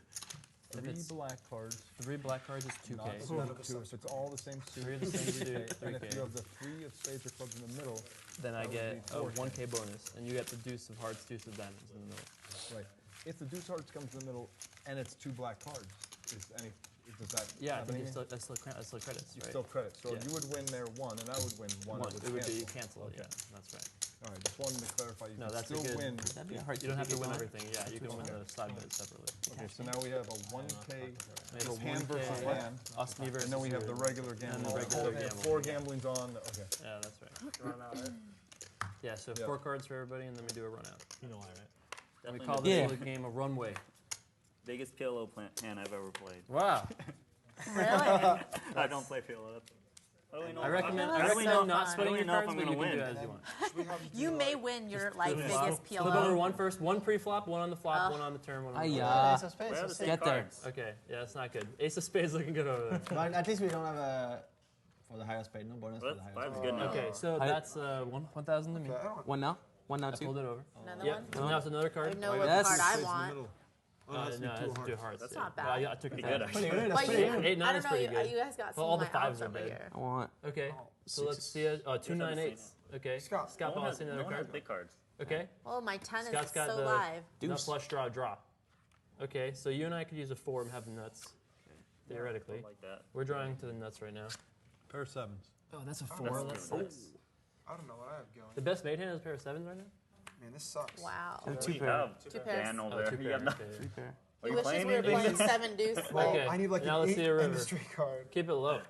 [SPEAKER 2] three black cards,
[SPEAKER 3] 3 black cards is 2K.
[SPEAKER 2] not split two, if it's all the same suit,
[SPEAKER 3] 3 of the same suit,
[SPEAKER 2] and if
[SPEAKER 3] 3K.
[SPEAKER 2] you have the 3 of spades or clubs in the middle,
[SPEAKER 3] Then I
[SPEAKER 2] that would
[SPEAKER 3] get
[SPEAKER 2] be
[SPEAKER 3] a
[SPEAKER 2] 4K.
[SPEAKER 3] 1K bonus, and you get the deuce of hearts, deuce of diamonds in the middle.
[SPEAKER 2] Right. If the deuce hearts comes in the middle and it's 2 black cards, does that
[SPEAKER 3] Yeah, I
[SPEAKER 2] have
[SPEAKER 3] think
[SPEAKER 2] anything?
[SPEAKER 3] that's still credits,
[SPEAKER 2] You
[SPEAKER 3] right?
[SPEAKER 2] still credit. So
[SPEAKER 3] Yeah.
[SPEAKER 2] you would win there 1, and I would win 1.
[SPEAKER 3] One. It would be
[SPEAKER 2] cancel.
[SPEAKER 3] cancel. Yeah, that's right.
[SPEAKER 2] All right, just wanted to clarify. You
[SPEAKER 3] No,
[SPEAKER 2] can
[SPEAKER 3] that's a
[SPEAKER 2] still
[SPEAKER 3] good.
[SPEAKER 2] win.
[SPEAKER 9] That'd be a hard
[SPEAKER 3] You don't have to
[SPEAKER 9] to
[SPEAKER 3] win
[SPEAKER 9] get
[SPEAKER 3] everything. Yeah, you can win the side bet separately.
[SPEAKER 2] Okay, so now we have a 1K,
[SPEAKER 3] We have a
[SPEAKER 2] hand
[SPEAKER 3] 1K,
[SPEAKER 2] versus hand,
[SPEAKER 3] us, me versus
[SPEAKER 2] and then we have
[SPEAKER 3] you.
[SPEAKER 2] the regular
[SPEAKER 3] And
[SPEAKER 2] gambling.
[SPEAKER 3] the regular
[SPEAKER 2] Okay,
[SPEAKER 3] gambling.
[SPEAKER 2] 4 gambling's on. Okay.
[SPEAKER 3] Yeah, that's right. Yeah, so
[SPEAKER 2] Yeah.
[SPEAKER 3] 4 cards for everybody, and then we do a run out.
[SPEAKER 10] You know why, right?
[SPEAKER 3] And we
[SPEAKER 11] Definitely
[SPEAKER 3] call
[SPEAKER 11] the
[SPEAKER 3] this
[SPEAKER 9] Yeah.
[SPEAKER 3] little game a runway.
[SPEAKER 11] biggest PLO hand I've ever played.
[SPEAKER 3] Wow.
[SPEAKER 4] Really?
[SPEAKER 11] I don't play PLO. How do we know?
[SPEAKER 3] I recommend
[SPEAKER 11] how do we
[SPEAKER 3] not
[SPEAKER 11] know
[SPEAKER 3] splitting
[SPEAKER 11] how do
[SPEAKER 3] your
[SPEAKER 11] we know
[SPEAKER 3] cards,
[SPEAKER 11] if I'm
[SPEAKER 3] but you
[SPEAKER 11] gonna
[SPEAKER 3] can do
[SPEAKER 11] win?
[SPEAKER 3] it as you want.
[SPEAKER 5] Should we have
[SPEAKER 4] You may win your like
[SPEAKER 3] Flip
[SPEAKER 4] biggest
[SPEAKER 3] Flip over
[SPEAKER 4] PLO.
[SPEAKER 3] 1 first, 1 pre-flop, 1 on the flop, 1 on the turn, 1 on the flop.
[SPEAKER 9] Aye,
[SPEAKER 13] Ace of
[SPEAKER 11] Where are the
[SPEAKER 13] spades.
[SPEAKER 11] same
[SPEAKER 9] Get there.
[SPEAKER 11] cards?
[SPEAKER 3] Okay, yeah, that's not good. Ace of spades looking good over there.
[SPEAKER 13] But at least we don't have a for the higher spade. No bonus for
[SPEAKER 11] Well,
[SPEAKER 13] the higher
[SPEAKER 11] five's
[SPEAKER 13] spade.
[SPEAKER 11] good enough.
[SPEAKER 3] Okay, so that's 1,000 to me.
[SPEAKER 9] One now? One now,
[SPEAKER 3] I pulled
[SPEAKER 9] 2?
[SPEAKER 3] it over.
[SPEAKER 4] Another
[SPEAKER 3] Yeah,
[SPEAKER 4] one?
[SPEAKER 3] so now it's another
[SPEAKER 4] I
[SPEAKER 3] card.
[SPEAKER 4] know what
[SPEAKER 9] Yes.
[SPEAKER 4] card I
[SPEAKER 2] Spades in the
[SPEAKER 4] want.
[SPEAKER 2] middle.
[SPEAKER 3] No, it has to do hearts.
[SPEAKER 4] That's
[SPEAKER 3] yeah.
[SPEAKER 4] not
[SPEAKER 3] But
[SPEAKER 4] bad.
[SPEAKER 3] I took
[SPEAKER 11] Pretty
[SPEAKER 3] it
[SPEAKER 11] good,
[SPEAKER 3] down.
[SPEAKER 11] actually.
[SPEAKER 4] But you,
[SPEAKER 3] 8, 9
[SPEAKER 4] I
[SPEAKER 3] is
[SPEAKER 4] don't know,
[SPEAKER 3] pretty good.
[SPEAKER 4] you guys got some
[SPEAKER 3] Well, all
[SPEAKER 4] of
[SPEAKER 3] the
[SPEAKER 4] my
[SPEAKER 3] fives
[SPEAKER 4] outs
[SPEAKER 3] are
[SPEAKER 4] over
[SPEAKER 3] big.
[SPEAKER 4] here.
[SPEAKER 9] I want.
[SPEAKER 3] Okay, so let's see. 2 9 8s. Okay.
[SPEAKER 5] Scott.
[SPEAKER 3] Scott,
[SPEAKER 11] No one
[SPEAKER 3] I'll
[SPEAKER 11] has,
[SPEAKER 3] see
[SPEAKER 11] no
[SPEAKER 3] another
[SPEAKER 11] one has
[SPEAKER 3] card.
[SPEAKER 11] big cards.
[SPEAKER 3] Okay.
[SPEAKER 4] Oh, my 10
[SPEAKER 3] Scott's
[SPEAKER 4] is
[SPEAKER 3] got
[SPEAKER 4] so
[SPEAKER 3] the
[SPEAKER 4] live.
[SPEAKER 3] the flush draw draw. Okay, so you and I could use a 4 and have the nuts, theoretically.
[SPEAKER 11] I like that.
[SPEAKER 3] We're drawing to the nuts right now.
[SPEAKER 17] Pair of 7s.
[SPEAKER 3] Oh, that's a
[SPEAKER 11] Oh,
[SPEAKER 3] 4.
[SPEAKER 11] that's
[SPEAKER 3] That's
[SPEAKER 11] good.
[SPEAKER 3] nice.
[SPEAKER 5] I don't know what I have going.
[SPEAKER 3] The best mate hand is a pair of 7s right now?
[SPEAKER 5] Man, this sucks.
[SPEAKER 4] Wow.
[SPEAKER 11] We have
[SPEAKER 4] Two pairs.
[SPEAKER 11] Dan over
[SPEAKER 3] Oh,
[SPEAKER 11] there.
[SPEAKER 3] 2
[SPEAKER 11] He
[SPEAKER 3] pair.
[SPEAKER 11] got no-
[SPEAKER 3] Okay.
[SPEAKER 9] 3 pair.
[SPEAKER 11] Are
[SPEAKER 4] He
[SPEAKER 11] you
[SPEAKER 4] wishes
[SPEAKER 11] playing
[SPEAKER 4] we were
[SPEAKER 11] anything?
[SPEAKER 4] playing 7 deuce.
[SPEAKER 5] Well,
[SPEAKER 3] Okay,
[SPEAKER 5] I need like
[SPEAKER 3] now
[SPEAKER 5] an
[SPEAKER 3] let's
[SPEAKER 5] 8
[SPEAKER 3] see a
[SPEAKER 5] and a
[SPEAKER 3] river.
[SPEAKER 5] straight card.
[SPEAKER 3] Keep it low.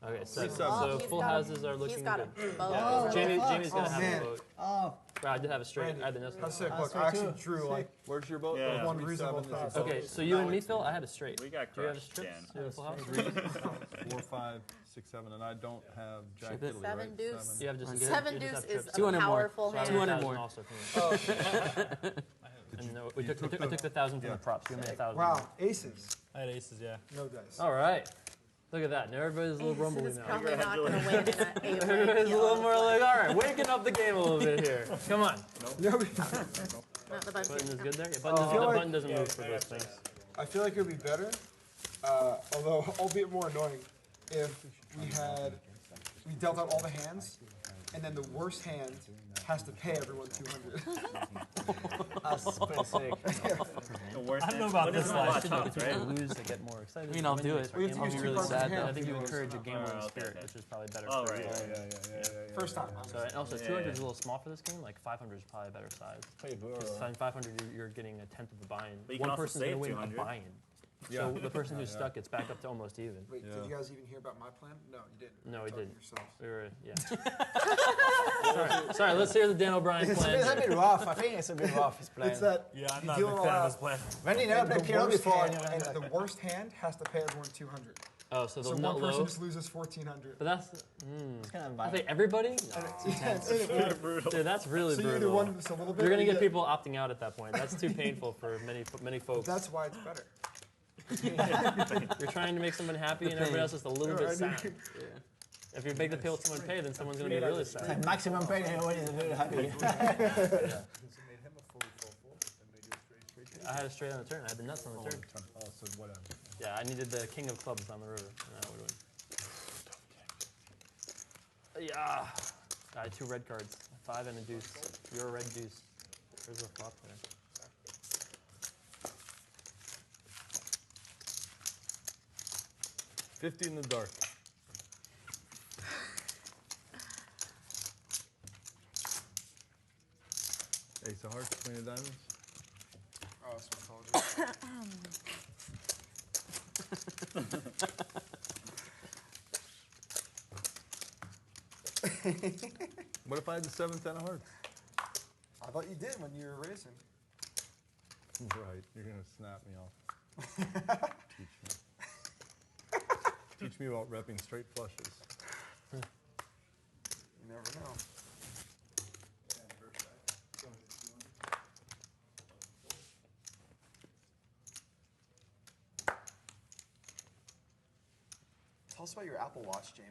[SPEAKER 3] Okay, 7.
[SPEAKER 17] sevens.
[SPEAKER 3] So
[SPEAKER 4] he's
[SPEAKER 3] full
[SPEAKER 4] got
[SPEAKER 3] houses are
[SPEAKER 4] he's
[SPEAKER 3] looking
[SPEAKER 4] got
[SPEAKER 3] good.
[SPEAKER 4] a boat.
[SPEAKER 3] Yeah, Jamie's gonna
[SPEAKER 5] Oh,
[SPEAKER 3] have
[SPEAKER 5] man.
[SPEAKER 3] a vote.
[SPEAKER 16] Oh,
[SPEAKER 3] Right, I did have a straight. I had the nuts.
[SPEAKER 5] That's sick.
[SPEAKER 17] That's
[SPEAKER 5] Look, I
[SPEAKER 17] right,
[SPEAKER 5] actually
[SPEAKER 17] too.
[SPEAKER 5] drew like
[SPEAKER 17] Where's your boat?
[SPEAKER 11] Yeah.
[SPEAKER 5] one reasonable path.
[SPEAKER 3] Okay, so you and me, Phil, I had a straight.
[SPEAKER 11] We got
[SPEAKER 3] Do you have a
[SPEAKER 11] crushed,
[SPEAKER 3] strip?
[SPEAKER 11] Dan.
[SPEAKER 3] Do you have a full house?
[SPEAKER 17] 4, 5, 6, 7, and I don't have Jack
[SPEAKER 9] Ship it.
[SPEAKER 17] Italy,
[SPEAKER 4] 7
[SPEAKER 17] right?
[SPEAKER 4] deuce.
[SPEAKER 17] 7.
[SPEAKER 3] You have just
[SPEAKER 9] Good.
[SPEAKER 3] you
[SPEAKER 4] 7
[SPEAKER 3] just
[SPEAKER 4] deuce
[SPEAKER 3] have
[SPEAKER 4] is
[SPEAKER 3] trips.
[SPEAKER 4] a
[SPEAKER 9] 200 more.
[SPEAKER 4] powerful
[SPEAKER 3] So I have
[SPEAKER 4] hand.
[SPEAKER 9] 200
[SPEAKER 3] 1,000
[SPEAKER 9] more.
[SPEAKER 3] also for me. And no, I took the 1,000 from the props. You made 1,000.
[SPEAKER 5] Wow, aces.
[SPEAKER 10] I had aces, yeah.
[SPEAKER 5] No dice.
[SPEAKER 3] All right. Look at that. Now everybody's a little rumbly
[SPEAKER 4] Is
[SPEAKER 3] now.
[SPEAKER 4] probably not going to win in that eight
[SPEAKER 3] Everybody's a little more like, all right, waking up the game a little bit here. Come on.
[SPEAKER 4] Not the button.
[SPEAKER 3] Button is good there? Yeah,
[SPEAKER 5] I feel
[SPEAKER 3] the
[SPEAKER 5] like-
[SPEAKER 3] button doesn't move for those things.
[SPEAKER 5] I feel like it would be better, although albeit more annoying, if we dealt out all the hands, and then the worst hand has to pay everyone 200.
[SPEAKER 16] that's pretty sick.
[SPEAKER 11] The worst
[SPEAKER 3] I don't know
[SPEAKER 11] hand-
[SPEAKER 3] about
[SPEAKER 11] but
[SPEAKER 3] this
[SPEAKER 11] it's not
[SPEAKER 3] last
[SPEAKER 11] tough,
[SPEAKER 3] because
[SPEAKER 11] right?
[SPEAKER 3] people lose, they get more excited.
[SPEAKER 9] I mean, I'll
[SPEAKER 3] When
[SPEAKER 9] do
[SPEAKER 3] you
[SPEAKER 9] it.
[SPEAKER 3] start gambling,
[SPEAKER 9] I'll be
[SPEAKER 5] two
[SPEAKER 9] really
[SPEAKER 5] cards in
[SPEAKER 9] sad
[SPEAKER 5] hand.
[SPEAKER 3] I
[SPEAKER 9] though.
[SPEAKER 3] think you encourage a gambling
[SPEAKER 11] okay,
[SPEAKER 3] spirit,
[SPEAKER 11] okay.
[SPEAKER 3] which is probably better
[SPEAKER 11] Oh,
[SPEAKER 3] for
[SPEAKER 11] right,
[SPEAKER 3] you.
[SPEAKER 11] right.
[SPEAKER 5] First time.
[SPEAKER 3] So, and also,
[SPEAKER 11] Yeah,
[SPEAKER 3] 200
[SPEAKER 11] yeah.
[SPEAKER 3] is a little small for this game. Like 500 is probably a better size. Because 500, you're getting a tenth of a buy-in.
[SPEAKER 11] But you can
[SPEAKER 3] One
[SPEAKER 11] also
[SPEAKER 3] person's going to
[SPEAKER 11] save
[SPEAKER 3] win a
[SPEAKER 11] 200.
[SPEAKER 3] buy-in. So the person who's stuck gets back up to almost even.
[SPEAKER 5] Wait, did you guys even hear about my plan? No, you didn't.
[SPEAKER 3] No, we
[SPEAKER 5] Talk to
[SPEAKER 3] didn't.
[SPEAKER 5] yourselves.
[SPEAKER 3] We were, yeah. sorry, let's hear the Dan O'Brien
[SPEAKER 16] It's
[SPEAKER 3] plan.
[SPEAKER 16] a bit rough. I think it's a bit rough, his plan.
[SPEAKER 5] It's that
[SPEAKER 10] Yeah, I'm
[SPEAKER 5] you
[SPEAKER 10] not a
[SPEAKER 5] deal
[SPEAKER 10] big
[SPEAKER 5] it all
[SPEAKER 10] fan of
[SPEAKER 5] out,
[SPEAKER 10] this plan.
[SPEAKER 16] When you never
[SPEAKER 5] and
[SPEAKER 16] played
[SPEAKER 5] the
[SPEAKER 16] Kiro
[SPEAKER 5] worst
[SPEAKER 16] before,
[SPEAKER 5] hand,
[SPEAKER 16] and you're
[SPEAKER 5] and
[SPEAKER 16] like,
[SPEAKER 5] the worst hand has to pay everyone 200.
[SPEAKER 3] Oh, so
[SPEAKER 5] So
[SPEAKER 3] they'll
[SPEAKER 5] one
[SPEAKER 3] nut
[SPEAKER 5] person
[SPEAKER 3] low.
[SPEAKER 5] just loses 1,400.
[SPEAKER 3] But that's,
[SPEAKER 16] it's kind of
[SPEAKER 3] I
[SPEAKER 16] violent.
[SPEAKER 3] think everybody?
[SPEAKER 5] Yeah, it's brutal.
[SPEAKER 3] Dude, that's really
[SPEAKER 5] So you either
[SPEAKER 3] brutal.
[SPEAKER 5] won just a little bit.
[SPEAKER 3] You're
[SPEAKER 5] or
[SPEAKER 3] gonna
[SPEAKER 5] you
[SPEAKER 3] get people opting out at that point. That's too painful for many folks.
[SPEAKER 5] That's why it's better.
[SPEAKER 3] You're trying to make someone happy, and everybody else is a little bit sad. If you make the pill someone pay, then someone's gonna be really sad.
[SPEAKER 16] Maximum pain, everybody's very happy.
[SPEAKER 3] I had a straight on the turn. I had the nuts on the turn.
[SPEAKER 17] Oh, so whatever.
[SPEAKER 3] Yeah, I needed the king of clubs on the river, and I would win. Yeah. I had 2 red cards, a 5 and a deuce. You're a red deuce. There's a flop there.
[SPEAKER 17] $50 in the dark. Ace of hearts, queen of diamonds.
[SPEAKER 5] Oh, that's what I told
[SPEAKER 17] What if I had the 7th 10 of hearts?
[SPEAKER 5] I thought you did when you were racing.
[SPEAKER 17] Right, you're gonna snap me off. Teach me. Teach me about repping straight flushes.
[SPEAKER 5] You never know. Tell us about your Apple Watch, Jamie.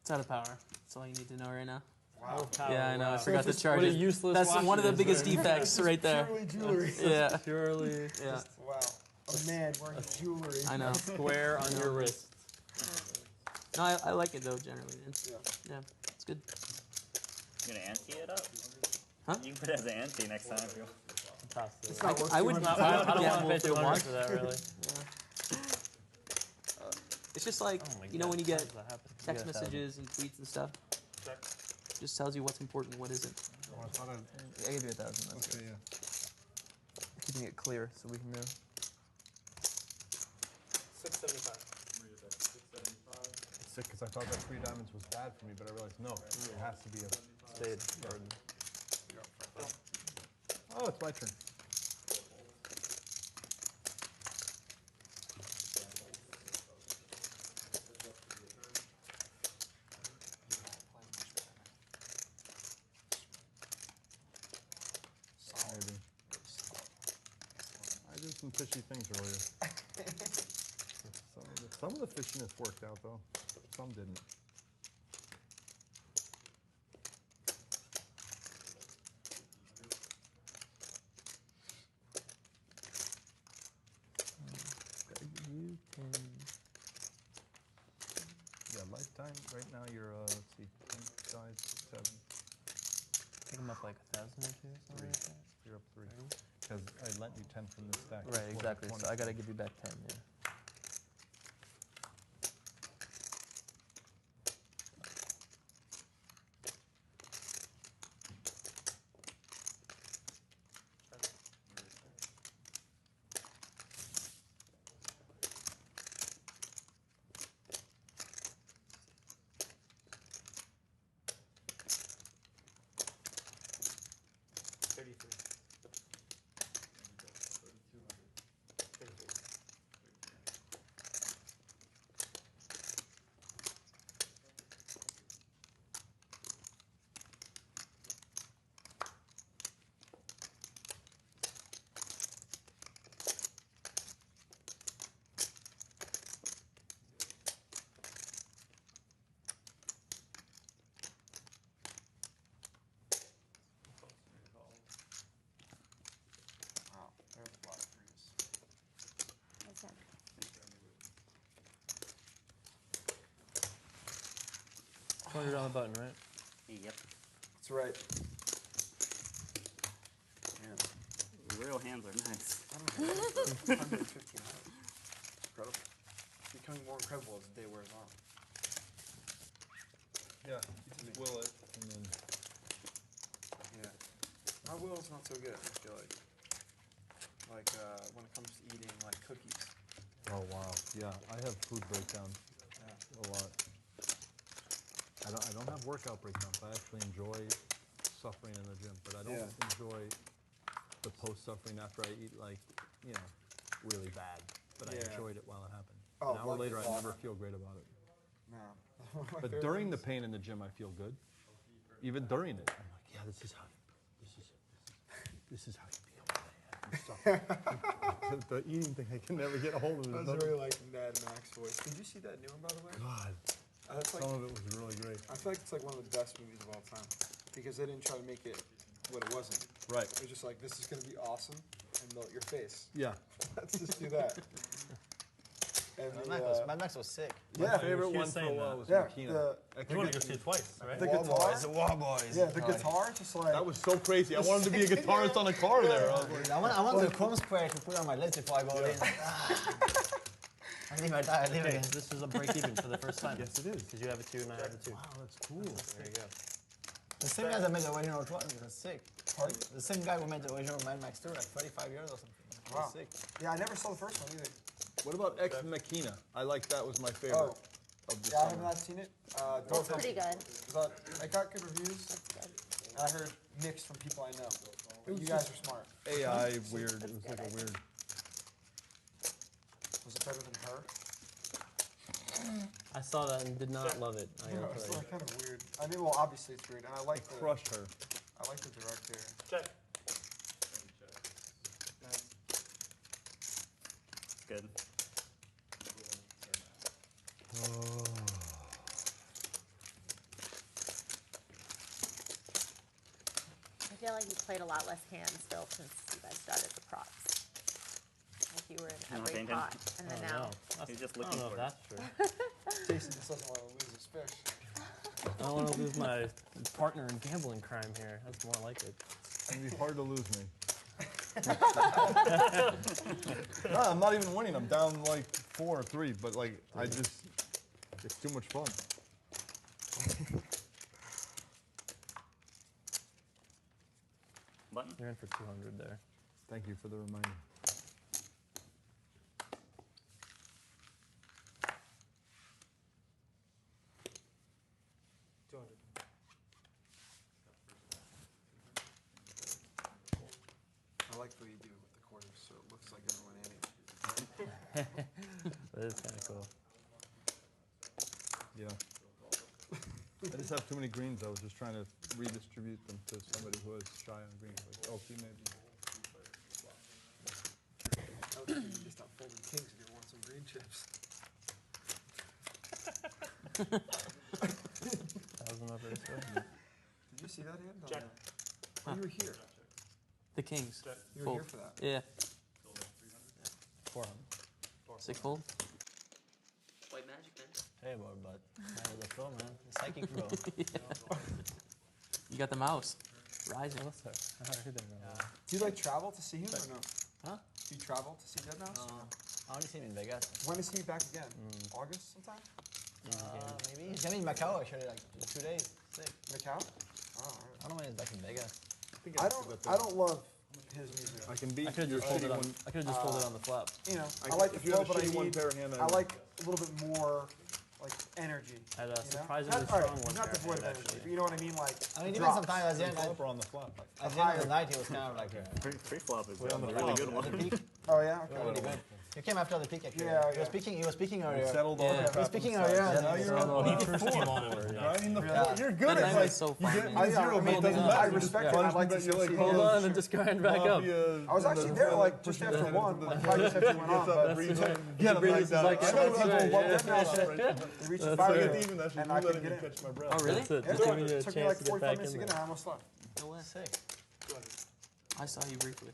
[SPEAKER 9] It's out of power. That's all you need to know right now.
[SPEAKER 5] Wow.
[SPEAKER 9] Yeah, I know. I
[SPEAKER 3] Wow.
[SPEAKER 9] forgot to charge
[SPEAKER 3] What a
[SPEAKER 9] it.
[SPEAKER 3] useless
[SPEAKER 9] That's
[SPEAKER 3] watch
[SPEAKER 9] one of
[SPEAKER 3] it
[SPEAKER 9] the
[SPEAKER 3] is,
[SPEAKER 9] biggest
[SPEAKER 3] right?
[SPEAKER 9] defects right there.
[SPEAKER 5] Purely jewelry.
[SPEAKER 9] Yeah.
[SPEAKER 3] Purely
[SPEAKER 9] Yeah.
[SPEAKER 5] Wow. A man wearing jewelry.
[SPEAKER 9] I know.
[SPEAKER 3] square on your wrist.
[SPEAKER 9] No, I like it though generally.
[SPEAKER 5] Yeah.
[SPEAKER 9] Yeah, it's good.
[SPEAKER 11] You gonna ante it up?
[SPEAKER 9] Huh?
[SPEAKER 11] You can put it as an ante next time if you want.
[SPEAKER 3] Fantastic.
[SPEAKER 5] It's not worth
[SPEAKER 9] I would
[SPEAKER 5] 200.
[SPEAKER 9] not.
[SPEAKER 3] I don't
[SPEAKER 9] gamble
[SPEAKER 3] want to pay
[SPEAKER 9] for the
[SPEAKER 3] 200
[SPEAKER 9] watch.
[SPEAKER 3] for that, really.
[SPEAKER 9] It's just like
[SPEAKER 3] Oh my
[SPEAKER 9] you know
[SPEAKER 3] God,
[SPEAKER 9] when you
[SPEAKER 3] how
[SPEAKER 9] get
[SPEAKER 3] does that happen?
[SPEAKER 9] text
[SPEAKER 3] You got 1,000.
[SPEAKER 9] messages and tweets and stuff. Just tells you what's important and what isn't.
[SPEAKER 17] Oh, I thought I'd...
[SPEAKER 9] I gave you 1,000. That's
[SPEAKER 17] Okay, yeah.
[SPEAKER 9] keeping it clear so we can know.
[SPEAKER 3] 675.
[SPEAKER 17] It's sick because I thought that 3 diamonds was bad for me, but I realized no, it has to be a...
[SPEAKER 3] Spade. Garden.
[SPEAKER 17] Oh, it's my turn. Maybe. I did some fishy things earlier. Some of the fishiness worked out though. Some didn't.
[SPEAKER 9] You can.
[SPEAKER 17] Yeah, lifetime. Right now you're let's see, 10 size 7.
[SPEAKER 3] Pick them up like 1,000 or 2 or something like that.
[SPEAKER 17] You're up 3. Because I lent you 10 from this stack.
[SPEAKER 3] Right, exactly. So I gotta give you back 10. Yeah.
[SPEAKER 5] Wow, there's a lot of threes.
[SPEAKER 4] What's that?
[SPEAKER 3] Hold it on the button, right?
[SPEAKER 11] Yep.
[SPEAKER 5] That's right.
[SPEAKER 11] Yeah. Real hands are nice.
[SPEAKER 5] I don't know. 150 hours. Incredible. It's becoming more incredible as the day wears on.
[SPEAKER 17] Yeah, you just will it, and then...
[SPEAKER 5] Yeah. My will's not so good, I feel like. Like, when it comes to eating, like, cookies.
[SPEAKER 17] Oh, wow. Yeah, I have food breakdowns a lot. I don't have workout breakdowns. I actually enjoy suffering in the gym, but I don't enjoy the post-suffering after I eat, like, you know, really bad. But I enjoyed it while it happened.
[SPEAKER 5] Oh,
[SPEAKER 17] An hour later, I never feel great about it.
[SPEAKER 5] No.
[SPEAKER 17] But during the pain in the gym, I feel good. Even during it, I'm like, yeah, this is how you feel. The eating thing, I can never get a hold of it.
[SPEAKER 5] That's really like Mad Max voice. Did you see that new one, by the way?
[SPEAKER 17] God.
[SPEAKER 5] Like,
[SPEAKER 17] some of it was really great.
[SPEAKER 5] I feel like it's like one of the best movies of all time. Because they didn't try to make it what it wasn't.
[SPEAKER 17] Right.
[SPEAKER 5] It was just like, this is going to be awesome, and melt your face.
[SPEAKER 17] Yeah.
[SPEAKER 5] Let's just do that. And
[SPEAKER 9] Mad Max was sick.
[SPEAKER 5] Yeah.
[SPEAKER 17] My favorite one for a while was Makina.
[SPEAKER 14] You want to go see it twice, right?
[SPEAKER 5] The guitar.
[SPEAKER 9] The War Boys.
[SPEAKER 5] Yeah, the guitar, just like...
[SPEAKER 17] That was so crazy. I wanted to be a guitarist on a car there. I was like,
[SPEAKER 9] I want the chrome square to put on my lips before I go in. I think I die. I live again.
[SPEAKER 3] This is a break even for the first time.
[SPEAKER 17] Yes, it is.
[SPEAKER 3] Because you have a 2 and I have a 2.
[SPEAKER 17] Wow, that's cool.
[SPEAKER 3] There you go.
[SPEAKER 9] The same guy that made the original one was sick. Pardon? The same guy who made the original Mad Max 2 like 35 years or something.
[SPEAKER 5] Wow.
[SPEAKER 9] Sick.
[SPEAKER 5] Yeah, I never saw the first one either.
[SPEAKER 2] What about Ex Machina? I like that was my favorite.
[SPEAKER 5] Oh.
[SPEAKER 2] Of the
[SPEAKER 5] Yeah, I have
[SPEAKER 2] summer.
[SPEAKER 5] not seen it.
[SPEAKER 4] It's pretty good.
[SPEAKER 5] But I got good reviews. And I heard mixed from people I know. But you guys are smart.
[SPEAKER 2] AI weird. It was like a weird.
[SPEAKER 5] Was it better than her?
[SPEAKER 3] I saw that and did not love it. I
[SPEAKER 5] Yeah,
[SPEAKER 3] gotta
[SPEAKER 5] it's
[SPEAKER 3] tell you.
[SPEAKER 5] like kind of weird. I mean, well, obviously it's weird, and I like the
[SPEAKER 2] Crushed her.
[SPEAKER 5] I like the director.
[SPEAKER 14] Check.
[SPEAKER 11] Good.
[SPEAKER 2] Oh.
[SPEAKER 4] I feel like you played a lot less hands still since you guys started the props. Like you were in
[SPEAKER 11] You're not
[SPEAKER 4] every
[SPEAKER 11] paying
[SPEAKER 4] pot,
[SPEAKER 11] attention?
[SPEAKER 4] and then
[SPEAKER 3] Oh,
[SPEAKER 4] now.
[SPEAKER 3] no.
[SPEAKER 11] He's just
[SPEAKER 3] I
[SPEAKER 11] looking
[SPEAKER 3] don't know
[SPEAKER 11] for
[SPEAKER 3] if
[SPEAKER 11] it.
[SPEAKER 3] that's true.
[SPEAKER 5] Jason just doesn't want to lose his fish.
[SPEAKER 3] I don't want to lose my partner in gambling crime here. That's more like it.
[SPEAKER 2] It's gonna be hard to lose me. No, I'm not even winning. I'm down like 4 or 3, but like I just, it's too much fun.
[SPEAKER 11] Button?
[SPEAKER 3] You're in for 200 there.
[SPEAKER 2] Thank you for the reminder.
[SPEAKER 5] I like the way you do it with the quarters, so it looks like everyone in it.
[SPEAKER 3] That is kind of cool.
[SPEAKER 2] Yeah. I just have too many greens. I was just trying to redistribute them to somebody who is shy on greens, like ElkY maybe.
[SPEAKER 5] I was thinking just not folding kings if you want some green chips.
[SPEAKER 3] 1,000 over this way.
[SPEAKER 5] Did you see that hand?
[SPEAKER 14] Check.
[SPEAKER 5] Oh, you were here.
[SPEAKER 3] The kings.
[SPEAKER 5] You were
[SPEAKER 3] Fold.
[SPEAKER 5] here for that.
[SPEAKER 3] Yeah. 400. 6 fold.
[SPEAKER 13] White magic, man.
[SPEAKER 9] Hey, but the pro, man. The psychic pro.
[SPEAKER 3] You got the mouse. Rising. What's her? I heard that.
[SPEAKER 5] Do you like travel to see him or no?
[SPEAKER 3] Huh?
[SPEAKER 5] Do you travel to see Dead Mouse?
[SPEAKER 9] I only see him in Vegas.
[SPEAKER 5] When is he back again? August sometime?
[SPEAKER 9] Maybe. He's coming in Macau actually, like in 2 days. Sick.
[SPEAKER 5] Macau? Oh, all right.
[SPEAKER 9] I don't know when he's back in Vegas.
[SPEAKER 5] I don't love his music.
[SPEAKER 2] I can beat
[SPEAKER 3] I could
[SPEAKER 2] your
[SPEAKER 3] just hold it
[SPEAKER 2] shitty
[SPEAKER 3] on.
[SPEAKER 2] one.
[SPEAKER 3] I could just hold it on the flop.
[SPEAKER 5] You know,
[SPEAKER 2] I
[SPEAKER 5] I like the
[SPEAKER 2] if you
[SPEAKER 5] flow,
[SPEAKER 2] have a
[SPEAKER 5] but I
[SPEAKER 2] shitty one
[SPEAKER 5] need,
[SPEAKER 2] pair hand,
[SPEAKER 5] I like a little bit more, like, energy.
[SPEAKER 3] I had a
[SPEAKER 5] you know?
[SPEAKER 3] surprisingly
[SPEAKER 5] Not, all right,
[SPEAKER 3] strong one
[SPEAKER 5] not
[SPEAKER 3] pair
[SPEAKER 5] devoid of
[SPEAKER 3] hand,
[SPEAKER 5] energy,
[SPEAKER 3] actually.
[SPEAKER 5] but you know what I mean? Like,
[SPEAKER 9] I mean, even
[SPEAKER 5] drops.
[SPEAKER 9] sometimes at the end,
[SPEAKER 2] Flop or on the flop.
[SPEAKER 9] at the end of the night, he was kind of like
[SPEAKER 11] Pre-flop is
[SPEAKER 2] Wait, on the
[SPEAKER 11] a really
[SPEAKER 2] flop.
[SPEAKER 11] good
[SPEAKER 9] at
[SPEAKER 11] one.
[SPEAKER 9] the peak.
[SPEAKER 5] Oh, yeah? Okay.
[SPEAKER 9] Really good. He came after the peak actually.
[SPEAKER 5] Yeah,
[SPEAKER 9] He was speaking. He was speaking earlier.
[SPEAKER 2] Settled all
[SPEAKER 9] Yeah,
[SPEAKER 2] the
[SPEAKER 9] he was
[SPEAKER 2] crap
[SPEAKER 9] speaking
[SPEAKER 2] inside.
[SPEAKER 9] earlier.
[SPEAKER 2] Now you're on
[SPEAKER 10] He first came on it.
[SPEAKER 2] grinding the
[SPEAKER 5] Really?
[SPEAKER 2] floor. You're good
[SPEAKER 13] That
[SPEAKER 2] at
[SPEAKER 13] night
[SPEAKER 2] like
[SPEAKER 13] was so
[SPEAKER 2] you
[SPEAKER 13] fun,
[SPEAKER 2] get
[SPEAKER 13] man.
[SPEAKER 2] me zero, but it doesn't matter.
[SPEAKER 5] I respect it. I'd like to
[SPEAKER 2] You're like,
[SPEAKER 5] see
[SPEAKER 3] Hold
[SPEAKER 5] him.
[SPEAKER 3] on and just grind back up.
[SPEAKER 5] I was actually there like just after one, like right just after you went on, but
[SPEAKER 2] Get
[SPEAKER 3] That's
[SPEAKER 2] him
[SPEAKER 3] right.
[SPEAKER 2] like that.
[SPEAKER 3] Like,
[SPEAKER 2] I
[SPEAKER 3] that's
[SPEAKER 2] know
[SPEAKER 3] right,
[SPEAKER 2] that's
[SPEAKER 3] yeah.
[SPEAKER 2] what
[SPEAKER 5] Dead Mouse,
[SPEAKER 2] right.
[SPEAKER 5] they reached
[SPEAKER 3] That's
[SPEAKER 5] the fire
[SPEAKER 3] right.
[SPEAKER 2] Get even, that's just
[SPEAKER 5] and I
[SPEAKER 2] you letting
[SPEAKER 5] couldn't
[SPEAKER 2] me
[SPEAKER 5] get in.
[SPEAKER 2] catch my breath.
[SPEAKER 13] Oh, really?
[SPEAKER 3] That's it.
[SPEAKER 5] Yeah,
[SPEAKER 3] Just giving you a
[SPEAKER 5] it took me
[SPEAKER 3] chance
[SPEAKER 5] like
[SPEAKER 3] to get
[SPEAKER 5] 45
[SPEAKER 3] back
[SPEAKER 5] minutes
[SPEAKER 3] in
[SPEAKER 5] to get
[SPEAKER 3] there.
[SPEAKER 5] in, I almost left.
[SPEAKER 13] No way.
[SPEAKER 9] Sick.
[SPEAKER 13] I saw you briefly.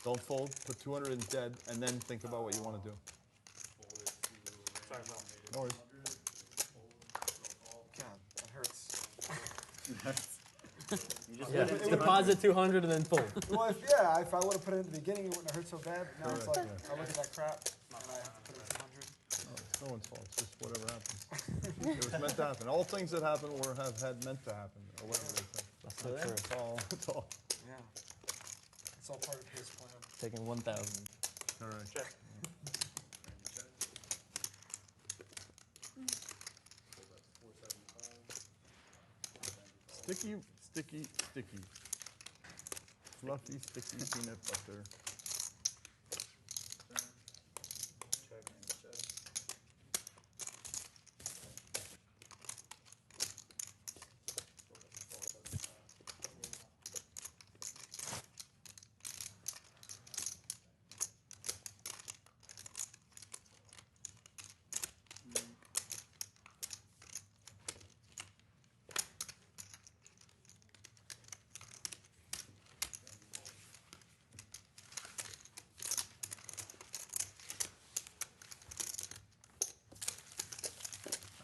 [SPEAKER 2] Don't fold, put 200 in dead, and then think about what you want to do. No worries.
[SPEAKER 5] God, that hurts.
[SPEAKER 3] Yeah. Deposit 200 and then fold.
[SPEAKER 5] Well, if I would have put it in the beginning, it wouldn't have hurt so bad, but now it's like, I look at that crap, and I have to put it in 200.
[SPEAKER 2] No one's fault. It's just whatever happens. It was meant to happen. All things that happen or have had meant to happen, or whatever they say.
[SPEAKER 3] That's not true.
[SPEAKER 2] It's all. It's all.
[SPEAKER 5] Yeah. It's all part of his plan.
[SPEAKER 3] Taking 1,000.
[SPEAKER 2] All right.
[SPEAKER 11] Check.
[SPEAKER 2] Sticky, sticky, sticky. Fluffy, sticky peanut butter.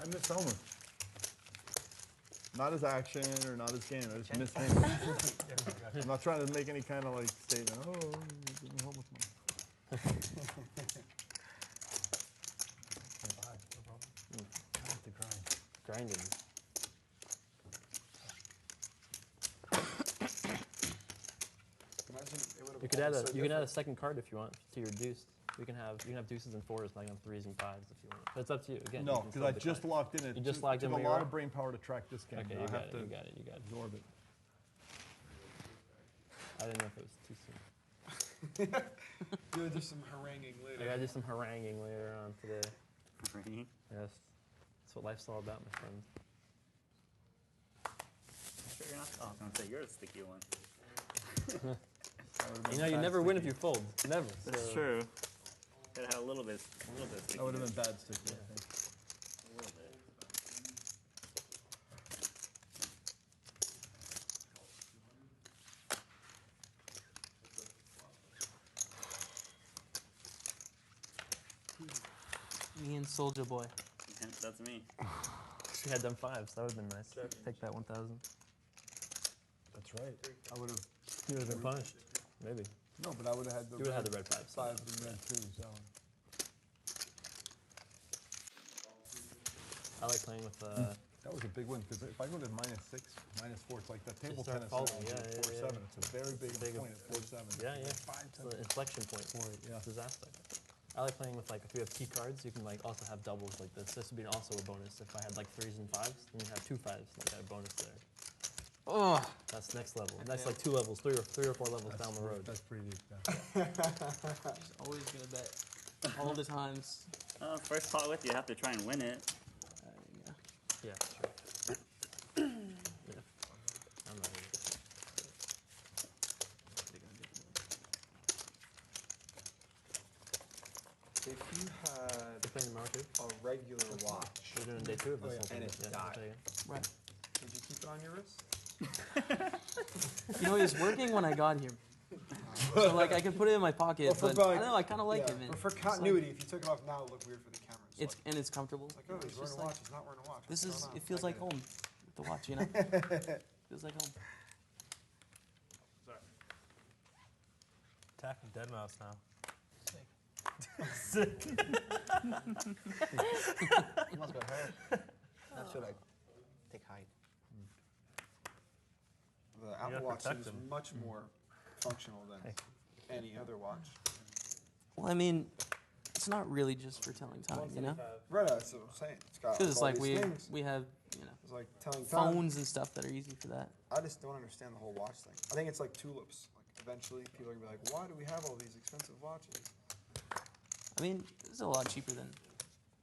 [SPEAKER 2] I miss Hellmuth. Not his action or not his game. I just miss him. I'm not trying to make any kind of like statement. Oh, you're giving Hellmuth money.
[SPEAKER 3] Grinding. You could add a second card if you want to your deuce. You can have deuces and fours, and I can have threes and fives if you want. But it's up to you. Again,
[SPEAKER 2] No, because I just locked in it.
[SPEAKER 3] You just locked in
[SPEAKER 2] took
[SPEAKER 3] where
[SPEAKER 2] a
[SPEAKER 3] you
[SPEAKER 2] lot
[SPEAKER 3] are?
[SPEAKER 2] of brain power to track this game.
[SPEAKER 3] Okay,
[SPEAKER 2] I
[SPEAKER 3] you got
[SPEAKER 2] have
[SPEAKER 3] it.
[SPEAKER 2] to
[SPEAKER 3] You got it. You got it.
[SPEAKER 2] absorb it.
[SPEAKER 3] I didn't know if it was too soon.
[SPEAKER 5] You gotta do some haranguing
[SPEAKER 3] I
[SPEAKER 5] later.
[SPEAKER 3] gotta do some haranguing later on today.
[SPEAKER 11] Haranguing?
[SPEAKER 3] Yes, that's what life's all about, my friend.
[SPEAKER 11] Sure you're not? Oh, I was gonna say you're the sticky one.
[SPEAKER 3] You know, you never win if you fold. Never.
[SPEAKER 11] That's
[SPEAKER 3] so.
[SPEAKER 11] true. Gotta have a little bit sticky.
[SPEAKER 2] That would have been bad sticky, I think.
[SPEAKER 11] A little bit.
[SPEAKER 13] Me and Soldier Boy.
[SPEAKER 11] Yeah, that's me.
[SPEAKER 3] She had them fives. That would have been nice. Take that 1,000.
[SPEAKER 2] That's right. I would have.
[SPEAKER 3] You would have been punished. Maybe.
[SPEAKER 2] No, but I would have had the.
[SPEAKER 3] You would have had the red fives.
[SPEAKER 2] Five and red two. So.
[SPEAKER 3] I like playing with.
[SPEAKER 2] That was a big win because if I go to -6, -4, it's like that table
[SPEAKER 3] start
[SPEAKER 2] tennis.
[SPEAKER 3] folding, yeah,
[SPEAKER 2] 4-7. It's a very big point at 4-7.
[SPEAKER 3] Yeah, yeah. It's an inflection point for it.
[SPEAKER 2] Yeah.
[SPEAKER 3] Disaster. I like playing with like if you have key cards, you can like also have doubles like this. This would be also a bonus. If I had like threes and fives, then you have two fives, like I have a bonus there.
[SPEAKER 13] Oh,
[SPEAKER 3] That's next level. That's like 2 levels, three or four levels down the road.
[SPEAKER 2] That's pretty deep. Yeah.
[SPEAKER 13] just always gonna bet. All the times.
[SPEAKER 11] First pot with you have to try and win it.
[SPEAKER 3] Yeah, sure. Yeah. I'm not here.
[SPEAKER 5] If you had
[SPEAKER 3] You're playing tomorrow too?
[SPEAKER 5] a regular watch,
[SPEAKER 3] We're doing day 2 of this.
[SPEAKER 5] yeah,
[SPEAKER 3] whole thing.
[SPEAKER 5] and it
[SPEAKER 3] Yeah,
[SPEAKER 5] died.
[SPEAKER 3] I'll tell you.
[SPEAKER 13] Right.
[SPEAKER 5] would you keep it on your wrist?
[SPEAKER 13] You know, it was working when I got here. So like I could put it in my pocket,
[SPEAKER 5] Well, for
[SPEAKER 13] but
[SPEAKER 5] going-
[SPEAKER 13] I don't know. I kind of like
[SPEAKER 5] yeah,
[SPEAKER 13] it, man.
[SPEAKER 5] But for
[SPEAKER 13] It's
[SPEAKER 5] continuity, if you took it off now, it would look weird for the camera.
[SPEAKER 13] It's and it's comfortable.
[SPEAKER 5] Like, oh, he's
[SPEAKER 13] It's
[SPEAKER 5] wearing
[SPEAKER 13] just
[SPEAKER 5] a watch.
[SPEAKER 13] like-
[SPEAKER 5] He's not wearing a watch.
[SPEAKER 13] This
[SPEAKER 5] What's
[SPEAKER 13] is.
[SPEAKER 5] going on?
[SPEAKER 13] It feels
[SPEAKER 5] I
[SPEAKER 13] like
[SPEAKER 5] get
[SPEAKER 13] home. The watch, you know.
[SPEAKER 3] Feels like home.
[SPEAKER 1] Sorry.
[SPEAKER 3] Attacking dead mouse now.
[SPEAKER 9] Sick. You must got hurt. That should like take height.
[SPEAKER 5] The
[SPEAKER 3] gotta
[SPEAKER 5] Apple Watch
[SPEAKER 3] protect
[SPEAKER 5] seems
[SPEAKER 3] him.
[SPEAKER 5] much more functional than any other watch.
[SPEAKER 18] Well, I mean, it's not really just for telling time, you know?
[SPEAKER 5] Right, that's what I'm saying. It's got
[SPEAKER 18] Because it's
[SPEAKER 5] all
[SPEAKER 18] like
[SPEAKER 5] these things.
[SPEAKER 18] we have, you know,
[SPEAKER 5] It's like telling time.
[SPEAKER 18] phones and stuff that are easy for that.
[SPEAKER 5] I just don't understand the whole watch thing. I think it's like tulips. Like eventually, people are gonna be like, "Why do we have all these expensive watches?"
[SPEAKER 18] I mean, it's a lot cheaper than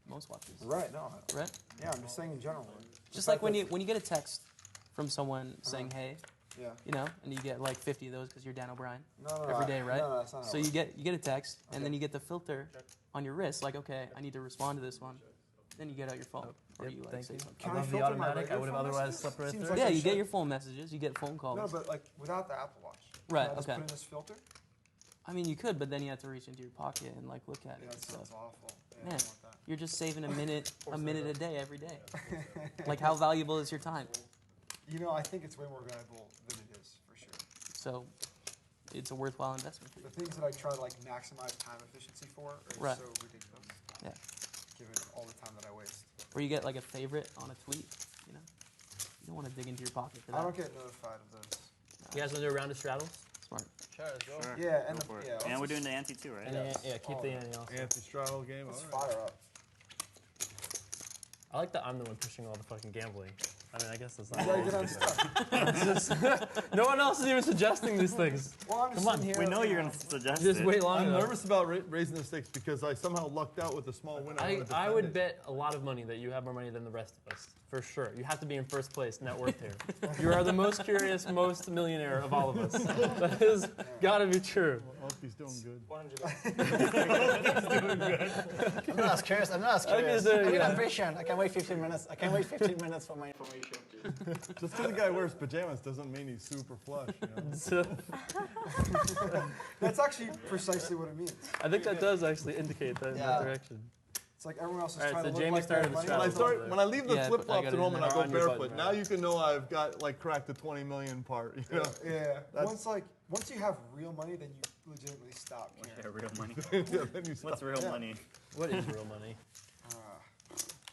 [SPEAKER 18] most watches.
[SPEAKER 5] Right? No.
[SPEAKER 18] Right?
[SPEAKER 5] Yeah, I'm just saying in general.
[SPEAKER 18] Just like when you get a text from someone saying, "Hey,"
[SPEAKER 5] Yeah.
[SPEAKER 18] you know, and you get like 50 of those because you're Dan O'Brien
[SPEAKER 5] No,
[SPEAKER 18] every day, right?
[SPEAKER 5] No, that's not how
[SPEAKER 18] So
[SPEAKER 5] it
[SPEAKER 18] you
[SPEAKER 5] works.
[SPEAKER 18] get a text, and
[SPEAKER 5] Okay.
[SPEAKER 18] then you get the filter on your wrist, like, okay, I need to respond to this one. Then you get out your phone, or you like
[SPEAKER 3] Thank
[SPEAKER 18] say
[SPEAKER 3] you.
[SPEAKER 18] something.
[SPEAKER 5] Can
[SPEAKER 3] I love the
[SPEAKER 5] filter my
[SPEAKER 3] automatic. I
[SPEAKER 5] regular
[SPEAKER 3] would have
[SPEAKER 5] phone
[SPEAKER 3] otherwise
[SPEAKER 5] messages?
[SPEAKER 3] slept right
[SPEAKER 5] Seems
[SPEAKER 3] through.
[SPEAKER 5] like
[SPEAKER 18] Yeah,
[SPEAKER 5] I
[SPEAKER 18] you get
[SPEAKER 5] should.
[SPEAKER 18] your phone messages, you get phone calls.
[SPEAKER 5] No, but like without the Apple Watch.
[SPEAKER 18] Right,
[SPEAKER 5] Can I just
[SPEAKER 18] okay.
[SPEAKER 5] put in this filter?
[SPEAKER 18] I mean, you could, but then you have to reach into your pocket and like look at
[SPEAKER 5] Yeah,
[SPEAKER 18] it
[SPEAKER 5] that
[SPEAKER 18] and
[SPEAKER 5] sounds
[SPEAKER 18] stuff.
[SPEAKER 5] awful. Yeah, I
[SPEAKER 18] Man,
[SPEAKER 5] don't want that.
[SPEAKER 18] you're just saving a minute a day every day. Like, how valuable is your time?
[SPEAKER 5] You know, I think it's way more valuable than it is, for sure.
[SPEAKER 18] So, it's a worthwhile investment.
[SPEAKER 5] The things that I try to like maximize time efficiency for are
[SPEAKER 18] Right.
[SPEAKER 5] so ridiculous.
[SPEAKER 18] Yeah.
[SPEAKER 5] Given all the time that I waste.
[SPEAKER 18] Or you get like a favorite on a tweet, you know? You don't want to dig into your pocket for that.
[SPEAKER 5] I don't get notified of those.
[SPEAKER 3] You guys want to do a round of straddles?
[SPEAKER 18] Smart.
[SPEAKER 9] Sure, let's go.
[SPEAKER 11] Sure.
[SPEAKER 5] Yeah, and
[SPEAKER 11] Go for it.
[SPEAKER 5] yeah,
[SPEAKER 11] And
[SPEAKER 5] let's
[SPEAKER 11] we're
[SPEAKER 5] just-
[SPEAKER 11] doing the ante too, right?
[SPEAKER 3] Yeah, keep the ante also.
[SPEAKER 17] Anti-straddle game.
[SPEAKER 5] Let's
[SPEAKER 17] all right.
[SPEAKER 5] fire up.
[SPEAKER 3] I like that I'm the one pushing all the fucking gambling. I mean, I guess that's not.
[SPEAKER 5] You gotta get unstuck.
[SPEAKER 3] No one else is even suggesting these things.
[SPEAKER 5] Well, I'm just
[SPEAKER 3] Come on,
[SPEAKER 5] sitting here.
[SPEAKER 11] We know you're gonna suggest
[SPEAKER 3] Just
[SPEAKER 11] it.
[SPEAKER 3] wait long
[SPEAKER 17] I'm
[SPEAKER 3] enough.
[SPEAKER 17] nervous about raising the stakes because I somehow lucked out with a small win.
[SPEAKER 3] I
[SPEAKER 17] wanna
[SPEAKER 3] would
[SPEAKER 17] defend it.
[SPEAKER 3] bet a lot of money that you have more money than the rest of us, for sure. You have to be in first place net worth here. You are the most curious, most millionaire of all of us. That has got to be true.
[SPEAKER 17] I hope he's doing good.
[SPEAKER 9] I'm not as curious. I'm not as curious.
[SPEAKER 3] Okay, so,
[SPEAKER 9] I mean,
[SPEAKER 3] yeah.
[SPEAKER 9] I'm patient. I can wait 15 minutes. I can wait 15 minutes for my information.
[SPEAKER 17] Just because the guy wears pajamas doesn't mean he's super flush. You know?
[SPEAKER 3] So,
[SPEAKER 5] That's actually precisely what it means.
[SPEAKER 3] I think that does actually indicate that in that
[SPEAKER 9] Yeah.
[SPEAKER 3] direction.
[SPEAKER 5] It's like everyone else is
[SPEAKER 3] All right,
[SPEAKER 5] trying
[SPEAKER 3] so
[SPEAKER 5] to look
[SPEAKER 3] Jaime
[SPEAKER 5] like they
[SPEAKER 3] started
[SPEAKER 5] have
[SPEAKER 3] the
[SPEAKER 5] money.
[SPEAKER 3] straddle.
[SPEAKER 17] When I leave the
[SPEAKER 18] Yeah,
[SPEAKER 17] flip
[SPEAKER 18] but I
[SPEAKER 17] flops
[SPEAKER 18] gotta
[SPEAKER 17] at home
[SPEAKER 18] do
[SPEAKER 17] and I
[SPEAKER 3] that.
[SPEAKER 17] go
[SPEAKER 3] On your
[SPEAKER 17] barefoot,
[SPEAKER 3] button,
[SPEAKER 17] now
[SPEAKER 3] right?
[SPEAKER 17] you can know I've got like cracked the 20 million part. You know?
[SPEAKER 5] Yeah.
[SPEAKER 17] That's-
[SPEAKER 5] Once you have real money, then you legitimately stop caring.
[SPEAKER 11] Yeah, real money.
[SPEAKER 17] Yeah, then you
[SPEAKER 11] What's
[SPEAKER 17] stop.
[SPEAKER 11] real
[SPEAKER 5] Yeah.
[SPEAKER 11] money?
[SPEAKER 3] What is real money?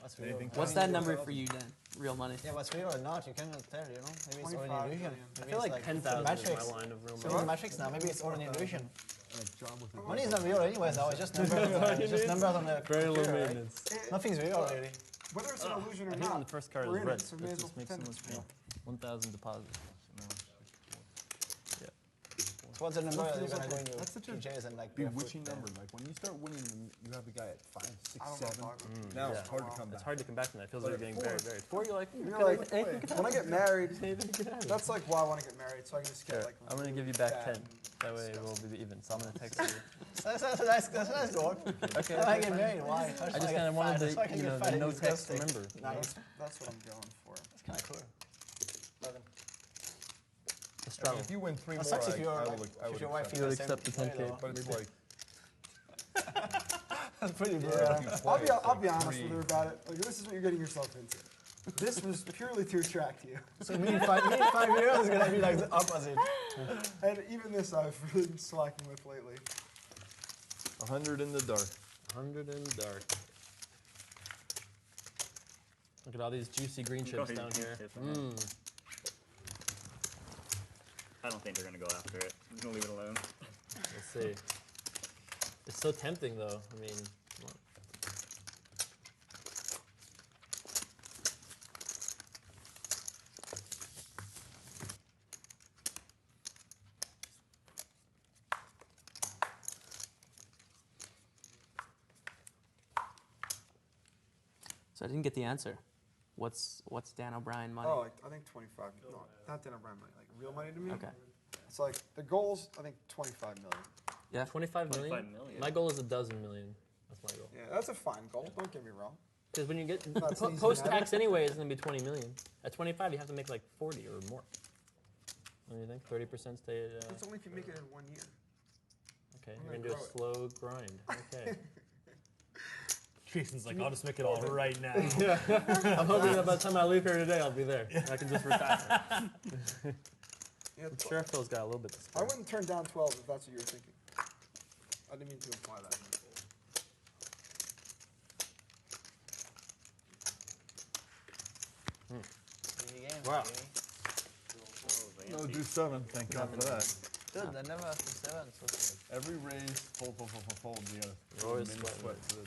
[SPEAKER 9] What's real?
[SPEAKER 17] Anything
[SPEAKER 18] What's that number for you, Dan? Real money.
[SPEAKER 9] Yeah, what's real or not, you cannot tell, you know? Maybe it's all an
[SPEAKER 5] 25
[SPEAKER 9] illusion.
[SPEAKER 5] million.
[SPEAKER 3] I
[SPEAKER 9] Maybe
[SPEAKER 3] feel
[SPEAKER 9] it's
[SPEAKER 3] like 10,000 is
[SPEAKER 9] matrix.
[SPEAKER 3] my line of real
[SPEAKER 9] So
[SPEAKER 3] money.
[SPEAKER 9] it's matrix now. Maybe it's all an illusion.
[SPEAKER 17] Like John with the
[SPEAKER 9] Money is not real anyways now. It's just numbers. It's just numbers on the
[SPEAKER 3] Very low
[SPEAKER 9] computer, right?
[SPEAKER 3] maintenance.
[SPEAKER 9] Nothing's real really.
[SPEAKER 5] Whether it's an illusion or
[SPEAKER 3] I think when
[SPEAKER 5] not,
[SPEAKER 3] the first card
[SPEAKER 5] we're
[SPEAKER 3] is
[SPEAKER 5] in
[SPEAKER 3] red,
[SPEAKER 5] it, so
[SPEAKER 3] it
[SPEAKER 5] may as
[SPEAKER 3] just
[SPEAKER 5] well
[SPEAKER 3] makes so
[SPEAKER 5] pretend
[SPEAKER 3] much
[SPEAKER 5] it's real.
[SPEAKER 3] 1,000 deposits.
[SPEAKER 9] So what's the number that you're gonna go in your
[SPEAKER 17] That's such a
[SPEAKER 9] PJs and like
[SPEAKER 17] bewitching
[SPEAKER 9] barefoot,
[SPEAKER 17] number. Like when you start winning, and you have the guy at 5, 6,
[SPEAKER 5] I don't know
[SPEAKER 17] 7.
[SPEAKER 5] if I would.
[SPEAKER 17] Now
[SPEAKER 3] Yeah.
[SPEAKER 17] it's hard to come
[SPEAKER 3] It's
[SPEAKER 17] back.
[SPEAKER 3] hard to come back from that. It feels
[SPEAKER 17] But
[SPEAKER 3] like you're
[SPEAKER 17] at
[SPEAKER 3] getting very, very. 4, you're like,
[SPEAKER 5] You know, like, when I get married,
[SPEAKER 3] that's
[SPEAKER 5] that's like why I want to get married, so I can just get like.
[SPEAKER 3] I'm going to give you back
[SPEAKER 5] fat
[SPEAKER 3] 10.
[SPEAKER 5] and
[SPEAKER 3] That way we'll be even. So I'm going to text you.
[SPEAKER 9] That's a nice goal.
[SPEAKER 3] Okay.
[SPEAKER 9] I get married. Why?
[SPEAKER 3] I just kind of wanted
[SPEAKER 9] That's why I
[SPEAKER 3] to,
[SPEAKER 9] can
[SPEAKER 3] you
[SPEAKER 9] get
[SPEAKER 3] know,
[SPEAKER 9] fat
[SPEAKER 3] the
[SPEAKER 9] and
[SPEAKER 3] no text
[SPEAKER 9] disgusting.
[SPEAKER 3] remember.
[SPEAKER 9] Nice.
[SPEAKER 5] That's what I'm going for.
[SPEAKER 9] That's kind of cool.
[SPEAKER 3] The
[SPEAKER 17] I mean,
[SPEAKER 3] struggle.
[SPEAKER 17] if you win 3
[SPEAKER 9] That
[SPEAKER 17] more,
[SPEAKER 9] sucks if you're
[SPEAKER 17] I
[SPEAKER 9] like,
[SPEAKER 17] would
[SPEAKER 9] if your wife
[SPEAKER 17] accept
[SPEAKER 3] You would
[SPEAKER 9] feels
[SPEAKER 3] accept the 10K.
[SPEAKER 17] But it's like,
[SPEAKER 9] That's pretty brutal.
[SPEAKER 5] Yeah, I'll be
[SPEAKER 17] it's
[SPEAKER 5] honest
[SPEAKER 17] like
[SPEAKER 5] with her about it. Like, this is what you're getting yourself into. This was purely to attract you.
[SPEAKER 9] So me in 5 years is gonna be like the opposite.
[SPEAKER 5] And even this I've really been slacking with lately.
[SPEAKER 17] 100 in the dark.
[SPEAKER 3] 100 in the dark. Look at all these juicy green
[SPEAKER 11] Go
[SPEAKER 3] chips
[SPEAKER 11] ahead,
[SPEAKER 3] down
[SPEAKER 11] you
[SPEAKER 3] here.
[SPEAKER 11] can chip them. I don't think they're gonna go after it. I'm gonna leave it alone.
[SPEAKER 3] Let's see. It's so tempting, though. I mean, come on.
[SPEAKER 18] So I didn't get the answer. What's Dan O'Brien money?
[SPEAKER 5] Oh, like, I think 25. No, not dinner brand money. Like real money to me.
[SPEAKER 18] Okay.
[SPEAKER 5] It's like the goal's I think 25 million.
[SPEAKER 18] Yeah.
[SPEAKER 3] 25 million?
[SPEAKER 11] 25 million.
[SPEAKER 3] My goal is 12 million. That's my goal.
[SPEAKER 5] Yeah, that's a fine goal. Don't get me wrong.
[SPEAKER 3] Because when you get
[SPEAKER 5] That's easy
[SPEAKER 3] post-tax
[SPEAKER 5] matter.
[SPEAKER 3] anyway, it's going to be 20 million. At 25, you have to make like 40 or more. What do you think? 30% stay at...
[SPEAKER 5] That's only if you make it in 1 year.
[SPEAKER 3] Okay,
[SPEAKER 5] I'm
[SPEAKER 3] you're
[SPEAKER 5] gonna
[SPEAKER 3] going to do a
[SPEAKER 5] grow
[SPEAKER 3] slow grind. Okay. Jason's like, I'll just make it all right now. Yeah. I'm hoping that by the time I leave here today, I'll be there. I can just retire.
[SPEAKER 5] Yeah,
[SPEAKER 3] Sheriff Phil's got a little bit to spare.
[SPEAKER 5] I wouldn't turn down 12 if that's what you were thinking. I didn't mean to imply that.
[SPEAKER 3] Wow.
[SPEAKER 17] No, do 7. Thank God for that.
[SPEAKER 9] Dude, I never have to 7. So.
[SPEAKER 17] Every raise, fold. You gotta
[SPEAKER 3] Always
[SPEAKER 17] mini
[SPEAKER 3] sweat.
[SPEAKER 17] sweat to the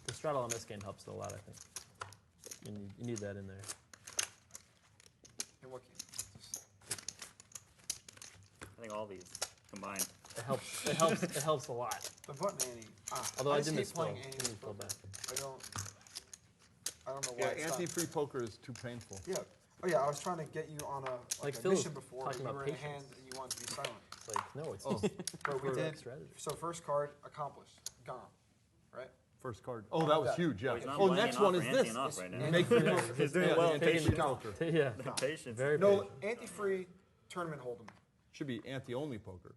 [SPEAKER 3] The straddle on this game helps a lot, I think. You need that in there.
[SPEAKER 5] In what game?
[SPEAKER 11] I think all these combined.
[SPEAKER 3] It helps. It helps a lot.
[SPEAKER 5] The button ante.
[SPEAKER 3] Although I
[SPEAKER 5] just
[SPEAKER 3] didn't
[SPEAKER 5] hate
[SPEAKER 3] spell.
[SPEAKER 5] playing ante
[SPEAKER 3] Didn't
[SPEAKER 5] with
[SPEAKER 3] spell
[SPEAKER 5] poker.
[SPEAKER 3] back.
[SPEAKER 5] I don't know why.
[SPEAKER 17] Yeah,
[SPEAKER 5] it's not.
[SPEAKER 17] anti-free poker is too painful.
[SPEAKER 5] Yeah. Oh yeah, I was trying to get you on a
[SPEAKER 3] Like
[SPEAKER 5] a
[SPEAKER 3] Phil's
[SPEAKER 5] mission before, and
[SPEAKER 3] talking
[SPEAKER 5] you
[SPEAKER 3] about
[SPEAKER 5] were in a
[SPEAKER 3] patience.
[SPEAKER 5] hand and you wanted to be silent.
[SPEAKER 3] It's like, no, it's
[SPEAKER 5] But we
[SPEAKER 3] for
[SPEAKER 5] did.
[SPEAKER 3] strategy.
[SPEAKER 5] So first card accomplished, gone, right?
[SPEAKER 17] First card. Oh, that was
[SPEAKER 5] Yeah.
[SPEAKER 17] huge, yeah.
[SPEAKER 11] He's not
[SPEAKER 17] Oh,
[SPEAKER 11] playing
[SPEAKER 17] next
[SPEAKER 11] off
[SPEAKER 17] one
[SPEAKER 11] or
[SPEAKER 17] is
[SPEAKER 11] anteing
[SPEAKER 17] this.
[SPEAKER 11] off right now.
[SPEAKER 5] It's-
[SPEAKER 17] Make free
[SPEAKER 11] He's doing well in
[SPEAKER 17] patient
[SPEAKER 11] patient
[SPEAKER 17] poker.
[SPEAKER 3] Yeah.
[SPEAKER 11] Patience.
[SPEAKER 3] Very
[SPEAKER 5] No,
[SPEAKER 3] patient.
[SPEAKER 5] anti-free tournament Holdem.
[SPEAKER 17] Should be anti-only poker,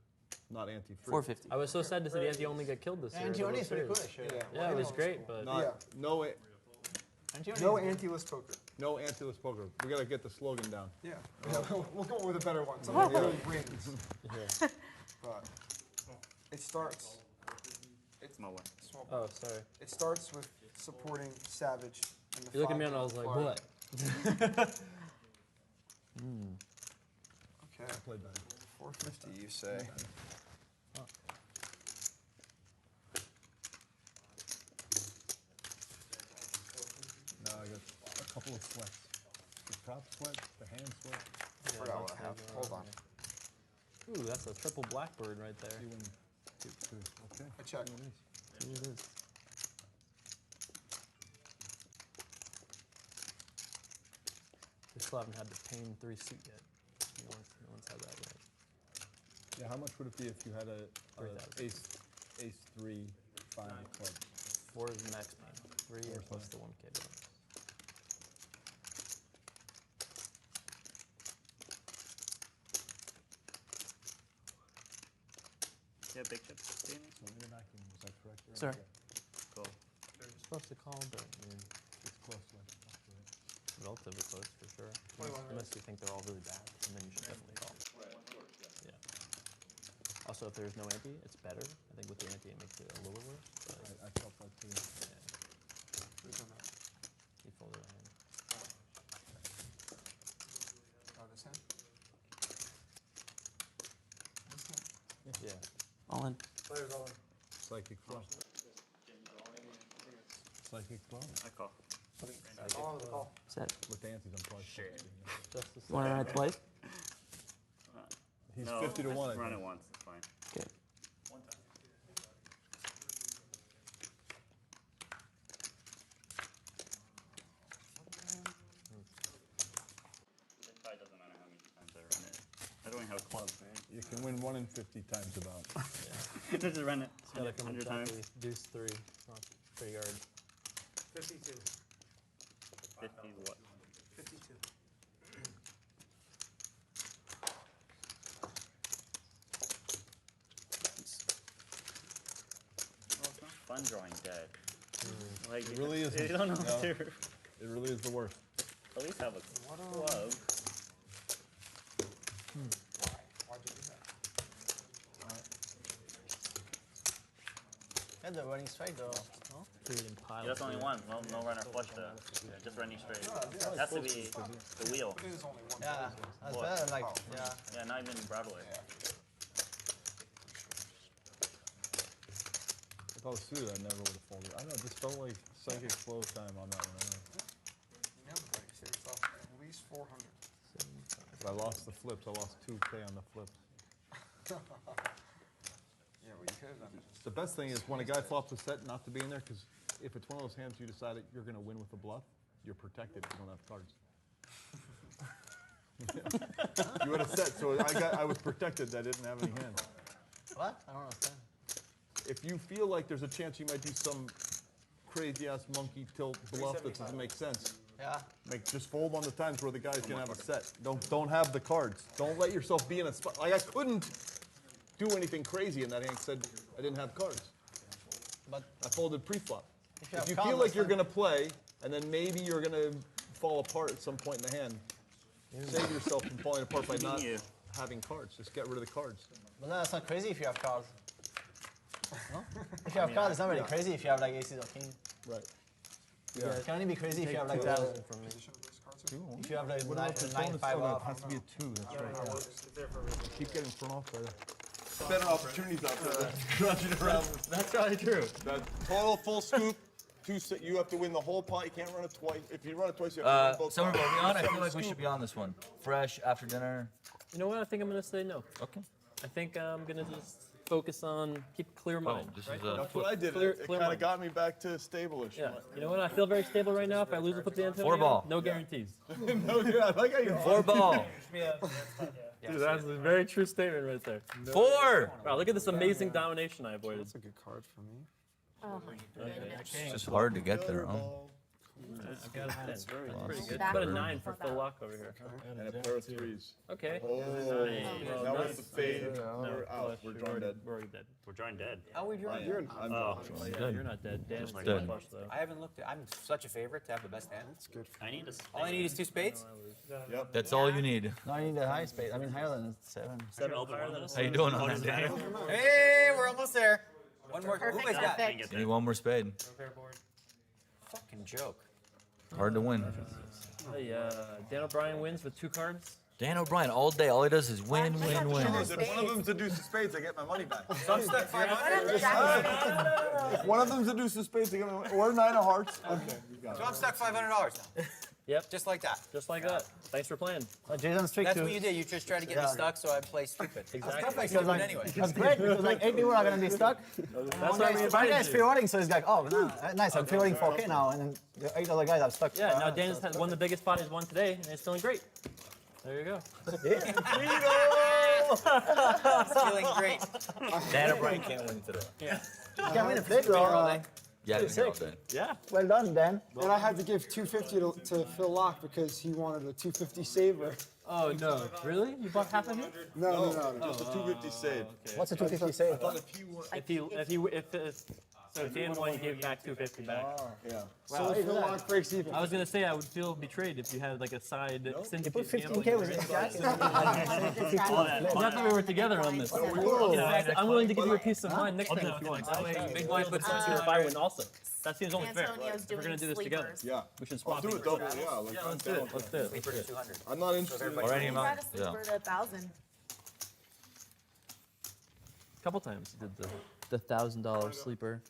[SPEAKER 17] not anti-free.
[SPEAKER 18] 450.
[SPEAKER 3] I was so sad to see the Ante only get killed this year.
[SPEAKER 9] Ante only is pretty cool,
[SPEAKER 3] Series.
[SPEAKER 9] sure.
[SPEAKER 3] Yeah, it was great, but
[SPEAKER 17] Not, no,
[SPEAKER 5] No anti-list poker.
[SPEAKER 17] no anti-list poker. We gotta get the slogan down.
[SPEAKER 5] Yeah. We'll go with a better one. Something that really rings.
[SPEAKER 3] yeah.
[SPEAKER 5] But it starts.
[SPEAKER 11] It's my way.
[SPEAKER 5] Small
[SPEAKER 3] Oh, sorry.
[SPEAKER 5] It starts with supporting Savage. And the
[SPEAKER 3] You look at me and I
[SPEAKER 5] 5
[SPEAKER 3] was like,
[SPEAKER 5] card.
[SPEAKER 3] what?
[SPEAKER 5] Okay.
[SPEAKER 17] Played better.
[SPEAKER 5] 450, you say.
[SPEAKER 17] Now I got a couple of sweats. The prop sweat, the hand sweat.
[SPEAKER 5] I forgot what I have. Hold on.
[SPEAKER 3] Ooh, that's a triple blackbird right there.
[SPEAKER 17] Okay.
[SPEAKER 5] I check.
[SPEAKER 3] See what it is. We still haven't had the Pain 3 suit yet. No one's had that yet.
[SPEAKER 17] Yeah, how much would it be if you had a
[SPEAKER 3] 3,000.
[SPEAKER 17] ace 3 5 club?
[SPEAKER 3] 4 is the max pain. 3 plus the 1K bonus.
[SPEAKER 11] Yeah, big chips.
[SPEAKER 17] So was that correct?
[SPEAKER 18] Sir.
[SPEAKER 11] Cool.
[SPEAKER 3] You're supposed to call, but I mean,
[SPEAKER 17] It's close.
[SPEAKER 3] relatively close for sure. Unless you think they're all really bad, and then you should definitely call. Yeah. Also, if there's no ante, it's better. I think with the ante, it makes it a little worse. But
[SPEAKER 17] I felt that too.
[SPEAKER 3] yeah. He folded a hand.
[SPEAKER 5] Oh, this hand?
[SPEAKER 3] Yeah.
[SPEAKER 18] All in.
[SPEAKER 5] Players all in.
[SPEAKER 17] Psychic flow. Psychic flow.
[SPEAKER 11] I call.
[SPEAKER 5] All on the call.
[SPEAKER 18] Set.
[SPEAKER 17] With the antes, I'm probably
[SPEAKER 11] Shit.
[SPEAKER 3] Just the
[SPEAKER 18] You want to ride twice?
[SPEAKER 17] He's
[SPEAKER 11] No,
[SPEAKER 17] 50 to 1. I
[SPEAKER 11] Run
[SPEAKER 17] think.
[SPEAKER 11] it once. It's fine.
[SPEAKER 18] Okay.
[SPEAKER 11] It probably doesn't matter how many times I run it. I don't even have clubs, man.
[SPEAKER 17] You can win 1 in 50 times about.
[SPEAKER 11] Just run it
[SPEAKER 3] It's gotta come
[SPEAKER 11] 100 times.
[SPEAKER 3] exactly deuce 3. Not 3 yard.
[SPEAKER 5] 52.
[SPEAKER 11] 50 what?
[SPEAKER 5] 52.
[SPEAKER 11] Well, it's not fun drawing dead. Like,
[SPEAKER 17] It really isn't.
[SPEAKER 11] You don't know
[SPEAKER 17] No.
[SPEAKER 11] what to.
[SPEAKER 17] It really is the worst.
[SPEAKER 11] At least have a club.
[SPEAKER 5] Why'd you do that?
[SPEAKER 9] Yeah, the running straight though. No?
[SPEAKER 3] Creating pile.
[SPEAKER 11] Yeah, that's only one. No runner flush though. Just running straight.
[SPEAKER 5] Yeah,
[SPEAKER 11] Has to be the wheel.
[SPEAKER 5] It is only one.
[SPEAKER 9] Yeah, that's
[SPEAKER 11] What?
[SPEAKER 9] better. Like, yeah.
[SPEAKER 11] Yeah, not even Broadway.
[SPEAKER 17] If I was suited, I never would have folded. I don't know, it just felt like psychic flow time on that one.
[SPEAKER 5] You nailed it, buddy. Save yourself at least 400.
[SPEAKER 17] If I lost the flips, I lost 2K on the flips.
[SPEAKER 5] Yeah, well, you could have done it.
[SPEAKER 17] The best thing is when a guy flops a set, not to be in there, because if it's one of those hands you decide that you're going to win with a bluff, you're protected if you don't have cards. You had a set, so I was protected that I didn't have any hands.
[SPEAKER 9] What? I don't understand.
[SPEAKER 17] If you feel like there's a chance you might do some crazy ass monkey tilt bluff that doesn't make sense,
[SPEAKER 9] Yeah.
[SPEAKER 17] just fold on the times where the guy's gonna have a set. Don't have the cards. Don't let yourself be in a spot. Like I couldn't
[SPEAKER 2] do anything crazy in that hand because I didn't have cards.
[SPEAKER 9] But
[SPEAKER 2] I folded pre-flop.
[SPEAKER 9] you have
[SPEAKER 2] If you
[SPEAKER 9] cards,
[SPEAKER 2] feel like
[SPEAKER 9] that's
[SPEAKER 2] you're
[SPEAKER 9] fine.
[SPEAKER 2] going to play, and then maybe you're going to fall apart at some point in the hand, save yourself from falling apart by not having cards. Just get rid of the cards.
[SPEAKER 9] But that's not crazy if you have cards. No? If you have cards, it's not really crazy if you have like aces or king.
[SPEAKER 2] Right.
[SPEAKER 9] Yeah. It can only be crazy if you have like
[SPEAKER 18] 2,000 from me.
[SPEAKER 9] if you have like
[SPEAKER 2] What
[SPEAKER 9] nine,
[SPEAKER 2] about the
[SPEAKER 9] 9
[SPEAKER 2] bonus?
[SPEAKER 9] 5
[SPEAKER 2] Oh, that
[SPEAKER 9] off.
[SPEAKER 2] has to be a 2. That's right. Keep getting thrown off by that. Better opportunities out there. Crunching around.
[SPEAKER 3] That's probably true.
[SPEAKER 2] That total full scoop. You have to win the whole pot. You can't run it twice. If you run it twice, you have to win both
[SPEAKER 6] Somerville,
[SPEAKER 2] pots.
[SPEAKER 6] be on. I feel like we should be on this one. Fresh after dinner.
[SPEAKER 3] You know what? I think I'm gonna say no.
[SPEAKER 6] Okay.
[SPEAKER 3] I think I'm gonna just focus on keep a clear mind.
[SPEAKER 6] this
[SPEAKER 3] right?
[SPEAKER 6] is a-
[SPEAKER 2] That's what I did.
[SPEAKER 3] Clear-
[SPEAKER 2] It
[SPEAKER 3] clear
[SPEAKER 2] kind of
[SPEAKER 3] mind.
[SPEAKER 2] got me back to stable-ish.
[SPEAKER 3] Yeah. You know what? I feel very stable right now. If I lose, I put the Antonio.
[SPEAKER 6] 4 ball.
[SPEAKER 3] No guarantees.
[SPEAKER 2] No, yeah, I like how you
[SPEAKER 6] 4 ball.
[SPEAKER 3] Dude, that's a very true statement right there.
[SPEAKER 6] 4.
[SPEAKER 3] Wow, look at this amazing domination I avoided.
[SPEAKER 5] That's a good card for me.
[SPEAKER 4] Oh,
[SPEAKER 6] It's just hard to get there, huh?
[SPEAKER 3] That's pretty good.
[SPEAKER 4] Back
[SPEAKER 3] Put a
[SPEAKER 4] row.
[SPEAKER 3] 9 for Phil Laak over here.
[SPEAKER 2] And a pair of 3s.
[SPEAKER 3] Okay.
[SPEAKER 2] Oh,
[SPEAKER 3] Well,
[SPEAKER 2] that
[SPEAKER 3] nice.
[SPEAKER 2] was the fade.
[SPEAKER 3] No,
[SPEAKER 2] We're out. We're drawn dead.
[SPEAKER 3] We're already dead.
[SPEAKER 11] We're drawing dead.
[SPEAKER 9] How we drawing?
[SPEAKER 2] I'm
[SPEAKER 11] Oh,
[SPEAKER 3] Yeah, you're not dead. Dan's
[SPEAKER 11] Just like
[SPEAKER 3] dead.
[SPEAKER 11] that.
[SPEAKER 3] Flush, though.
[SPEAKER 16] I haven't looked at. I'm such a favorite to have the best hand. That's
[SPEAKER 5] good.
[SPEAKER 11] I need a
[SPEAKER 16] All I need is 2 spades.
[SPEAKER 2] Yep.
[SPEAKER 6] That's all you need.
[SPEAKER 9] No, I need the high spade. I mean higher than 7.
[SPEAKER 6] How you doing on that day?
[SPEAKER 16] Hey, we're almost there. One more.
[SPEAKER 4] Perfect,
[SPEAKER 16] Who has got?
[SPEAKER 4] perfect.
[SPEAKER 6] Need one more spade.
[SPEAKER 16] Fucking joke.
[SPEAKER 6] Hard to win.
[SPEAKER 3] Hey, Dan O'Brien wins with 2 cards.
[SPEAKER 6] Dan O'Brien, all day, all he does is win,
[SPEAKER 4] Why
[SPEAKER 6] win,
[SPEAKER 4] not
[SPEAKER 6] win.
[SPEAKER 4] the
[SPEAKER 2] If one of them's a deuce of spades, I get my money back.
[SPEAKER 16] So I'm stuck 500.
[SPEAKER 2] If one of them's a deuce of spades, I get my money. Or 9 of hearts. Okay, you got
[SPEAKER 16] So
[SPEAKER 2] it.
[SPEAKER 16] I'm stuck $500 now.
[SPEAKER 3] Yep.
[SPEAKER 16] Just like that.
[SPEAKER 3] Just like that. Thanks for playing.
[SPEAKER 9] Jason's trick
[SPEAKER 16] That's
[SPEAKER 9] too.
[SPEAKER 16] what you did. You just tried to get me stuck, so I play stupid.
[SPEAKER 3] Exactly.
[SPEAKER 16] I play
[SPEAKER 9] Because
[SPEAKER 16] stupid
[SPEAKER 9] like,
[SPEAKER 16] anyway.
[SPEAKER 9] that's great because like 8 people are gonna be stuck.
[SPEAKER 3] That's why we
[SPEAKER 9] One
[SPEAKER 3] invited
[SPEAKER 9] guy's
[SPEAKER 3] you.
[SPEAKER 9] pre-ordering, so he's like, oh, nice, I'm pre-ordering 4K now, and then the 8 other guys are stuck.
[SPEAKER 3] Yeah, now Dan has won the biggest pot he's won today, and it's feeling great. There you go.
[SPEAKER 16] Feeling great.
[SPEAKER 6] Dan O'Brien can't win today.
[SPEAKER 9] Can't win a plate draw.
[SPEAKER 6] Yeah, he's all day.
[SPEAKER 3] Yeah.
[SPEAKER 9] Well done, Dan.
[SPEAKER 5] And I had to give $250 to Phil Laak because he wanted a $250 Seiver.
[SPEAKER 3] Oh no! Really? You bought half of it?
[SPEAKER 5] No.
[SPEAKER 2] Just a 250 save.
[SPEAKER 9] What's a 250 save?
[SPEAKER 3] So if Dan won, you gave back 250 back.
[SPEAKER 2] Yeah.
[SPEAKER 5] So Phil Laak breaks even.
[SPEAKER 3] I was gonna say I would feel betrayed if you had like a side
[SPEAKER 9] You
[SPEAKER 3] syndicate.
[SPEAKER 9] put 15K
[SPEAKER 3] gambling.
[SPEAKER 9] with it, Jack.
[SPEAKER 3] Not that we were together on this. In fact, I'm willing to give you a piece of mind next time if you want. That way, big blind puts some if I win also. That seems only fair.
[SPEAKER 4] Antonio's
[SPEAKER 3] If we're
[SPEAKER 4] doing
[SPEAKER 3] gonna do this together,
[SPEAKER 4] sleepers.
[SPEAKER 2] Yeah.
[SPEAKER 3] we should
[SPEAKER 2] I'll
[SPEAKER 3] swap.
[SPEAKER 2] do it double. Yeah. Like,
[SPEAKER 3] Let's do it. Let's do it.
[SPEAKER 16] Sleeper to 200.
[SPEAKER 2] I'm not interested in
[SPEAKER 6] Or any
[SPEAKER 4] He's
[SPEAKER 6] amount.
[SPEAKER 4] had a sleeper to 1,000.
[SPEAKER 3] A couple times you did the $1,000 sleeper.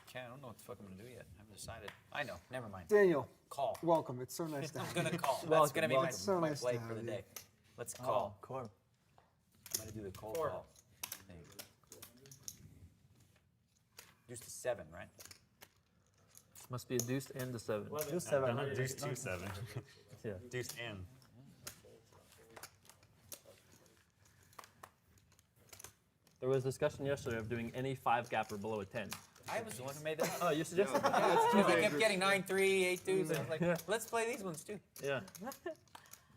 [SPEAKER 16] Okay, I don't know what the fuck I'm gonna do yet. I haven't decided. I know. Never mind.
[SPEAKER 5] Daniel,
[SPEAKER 16] Call.
[SPEAKER 5] welcome. It's so nice to
[SPEAKER 16] I'm
[SPEAKER 5] have you.
[SPEAKER 16] gonna call. That's
[SPEAKER 3] Welcome,
[SPEAKER 16] gonna be
[SPEAKER 5] welcome. So
[SPEAKER 16] my
[SPEAKER 5] nice
[SPEAKER 16] play
[SPEAKER 5] to
[SPEAKER 16] for
[SPEAKER 5] have
[SPEAKER 16] the
[SPEAKER 5] you.
[SPEAKER 16] day. Let's call.
[SPEAKER 3] Core.
[SPEAKER 16] I'm gonna do the cold call thing. Deuce to 7, right?
[SPEAKER 3] Must be a deuce and a 7.
[SPEAKER 9] Deuce 7.
[SPEAKER 11] Deuce 2-7.
[SPEAKER 3] Yeah.
[SPEAKER 11] Deuce and.
[SPEAKER 3] There was discussion yesterday of doing any 5-gapper below a 10.
[SPEAKER 16] I was the one who made that.
[SPEAKER 3] Oh, you suggested that?
[SPEAKER 16] Because I kept getting 9-3, 8-2s, and I was like,
[SPEAKER 3] Yeah.
[SPEAKER 16] let's play these ones too.
[SPEAKER 3] Yeah.
[SPEAKER 16] That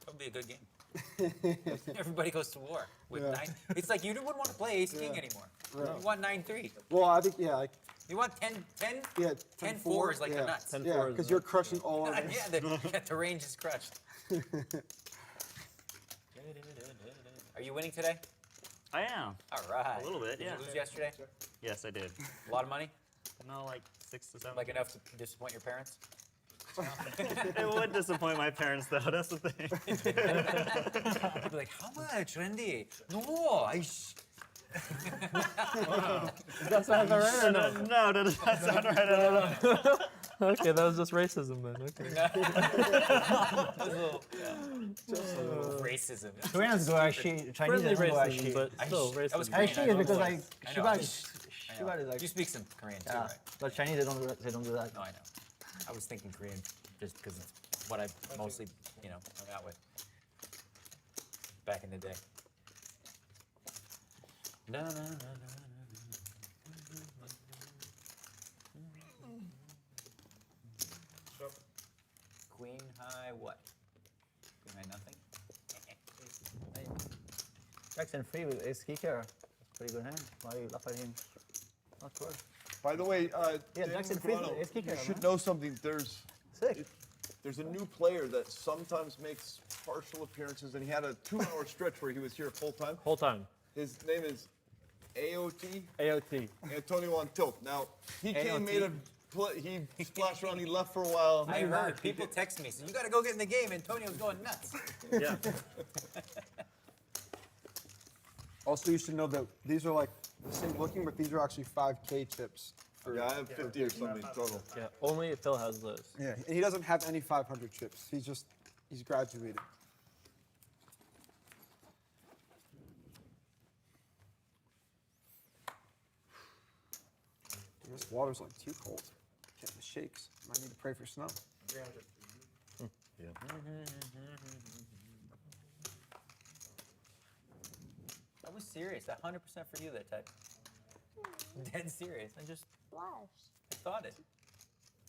[SPEAKER 16] would be a good game. Everybody goes to war with 9. It's like you wouldn't want to play ace king anymore.
[SPEAKER 5] Right.
[SPEAKER 16] You want 9-3.
[SPEAKER 5] Well, I think, yeah, like,
[SPEAKER 16] You want 10
[SPEAKER 5] yeah,
[SPEAKER 16] 10-4 is like
[SPEAKER 5] yeah.
[SPEAKER 16] the nuts.
[SPEAKER 3] 10-4
[SPEAKER 5] Yeah,
[SPEAKER 3] is
[SPEAKER 5] because
[SPEAKER 3] the-
[SPEAKER 5] you're crushing all of it.
[SPEAKER 16] Yeah, the range is crushed. Are you winning today?
[SPEAKER 11] I am.
[SPEAKER 16] All right.
[SPEAKER 11] A little bit,
[SPEAKER 16] Did
[SPEAKER 11] yeah.
[SPEAKER 16] you lose yesterday?
[SPEAKER 11] Yes, I did.
[SPEAKER 16] A lot of money?
[SPEAKER 11] No, like 6 to 7.
[SPEAKER 16] Like enough to disappoint your parents?
[SPEAKER 11] It would disappoint my parents, though. That's the thing.
[SPEAKER 16] They'd be like, how much, Randy? No, I.
[SPEAKER 3] Does that sound all right or no?
[SPEAKER 11] No, that does not sound right at all.
[SPEAKER 3] Okay, that was just racism then. Okay.
[SPEAKER 16] Racism.
[SPEAKER 9] Koreans do actually, Chinese
[SPEAKER 3] Friendly
[SPEAKER 9] don't do
[SPEAKER 3] racism,
[SPEAKER 9] actually.
[SPEAKER 3] but still
[SPEAKER 16] That was
[SPEAKER 3] racism.
[SPEAKER 16] Korean.
[SPEAKER 9] Actually, it's because like
[SPEAKER 16] I know.
[SPEAKER 9] Shiba
[SPEAKER 16] I know.
[SPEAKER 9] is like.
[SPEAKER 16] You speak some Korean too,
[SPEAKER 9] Yeah,
[SPEAKER 16] right?
[SPEAKER 9] but Chinese they don't do that.
[SPEAKER 16] No, I know. I was thinking Korean just because it's what I mostly, hung out with back in the day. Na, na, na, na, Queen high what? Queen high nothing?
[SPEAKER 9] Jackson free with ace kicker. That's pretty good hand. Why you laugh at him? Not poor.
[SPEAKER 2] By the way,
[SPEAKER 9] Yeah,
[SPEAKER 2] Dan
[SPEAKER 9] Jackson free with
[SPEAKER 2] Negreanu,
[SPEAKER 9] ace kicker.
[SPEAKER 2] you should
[SPEAKER 9] man.
[SPEAKER 2] know something.
[SPEAKER 9] Sick.
[SPEAKER 2] There's a new player that sometimes makes partial appearances, and he had a 2-hour stretch where he was here full time.
[SPEAKER 3] Whole time.
[SPEAKER 2] His name is AOT.
[SPEAKER 3] AOT.
[SPEAKER 2] Antonio on tilt. Now he came,
[SPEAKER 16] AOT.
[SPEAKER 2] made a he splashed around. He left for a while.
[SPEAKER 16] I heard people text me, so you got to go get in the game. Antonio's going nuts.
[SPEAKER 14] Yeah.
[SPEAKER 5] Also, you should know that these are like the same looking, but these are actually 5K chips.
[SPEAKER 2] Yeah, I have 50 or something total.
[SPEAKER 3] Yeah, only Phil has those.
[SPEAKER 5] Yeah, and he doesn't have any 500 chips. He's graduated. Dude, this water's like too cold. Getting the shakes. Might need to pray for snow.
[SPEAKER 2] Yeah.
[SPEAKER 16] That was serious. 100% for you that time. Dead serious. I just
[SPEAKER 4] Blush.
[SPEAKER 16] thought it.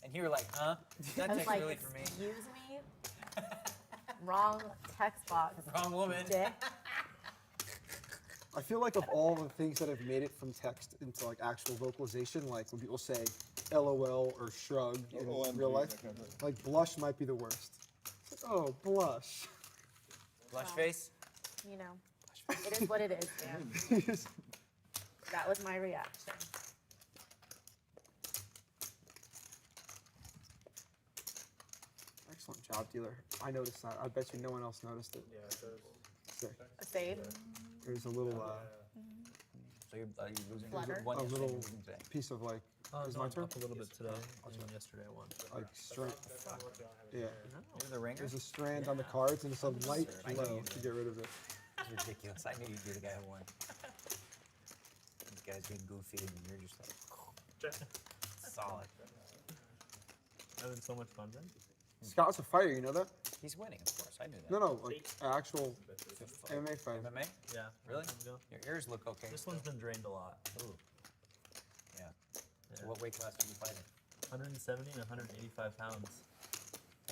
[SPEAKER 16] And you were like, huh? That
[SPEAKER 4] I was
[SPEAKER 16] text
[SPEAKER 4] like,
[SPEAKER 16] really for me.
[SPEAKER 4] excuse me? Wrong text box.
[SPEAKER 16] Wrong woman.
[SPEAKER 4] Dick.
[SPEAKER 5] I feel like of all the things that have made it from text into like actual vocalization, like when people say LOL or shrug in
[SPEAKER 2] OMG,
[SPEAKER 5] real life,
[SPEAKER 2] that kind of
[SPEAKER 5] like blush might be the worst. It's like, oh, blush.
[SPEAKER 16] Blush face?
[SPEAKER 4] You know, it is what it is, man. That was my reaction.
[SPEAKER 5] Excellent job, dealer. I noticed that. I bet you no one else noticed it.
[SPEAKER 14] Yeah, it does.
[SPEAKER 5] Sick.
[SPEAKER 4] A save?
[SPEAKER 5] There's a little,
[SPEAKER 16] So you're losing
[SPEAKER 4] Flutter?
[SPEAKER 16] one
[SPEAKER 5] a
[SPEAKER 16] yesterday,
[SPEAKER 5] little
[SPEAKER 16] losing today.
[SPEAKER 5] piece of like, is
[SPEAKER 3] No,
[SPEAKER 5] my
[SPEAKER 3] I'm
[SPEAKER 5] turn?
[SPEAKER 3] up a little bit today, and then yesterday I won.
[SPEAKER 5] Like strength. Yeah.
[SPEAKER 16] You're the ringer?
[SPEAKER 5] There's a strand on the cards and it's a light glow to get rid of it.
[SPEAKER 16] That's ridiculous. I knew you'd be the guy who won. These guys being goofy and you're just like, solid.
[SPEAKER 3] Having so much fun then.
[SPEAKER 5] Scott's a fighter, you know that?
[SPEAKER 16] He's winning, of course. I knew that.
[SPEAKER 5] No, like actual MMA fight.
[SPEAKER 16] MMA?
[SPEAKER 3] Yeah.
[SPEAKER 16] Really?
[SPEAKER 3] time ago.
[SPEAKER 16] Your ears look okay.
[SPEAKER 3] This one's been drained a lot.
[SPEAKER 16] Ooh. Yeah. So what weight class are you fighting?
[SPEAKER 3] 170 and 185 pounds.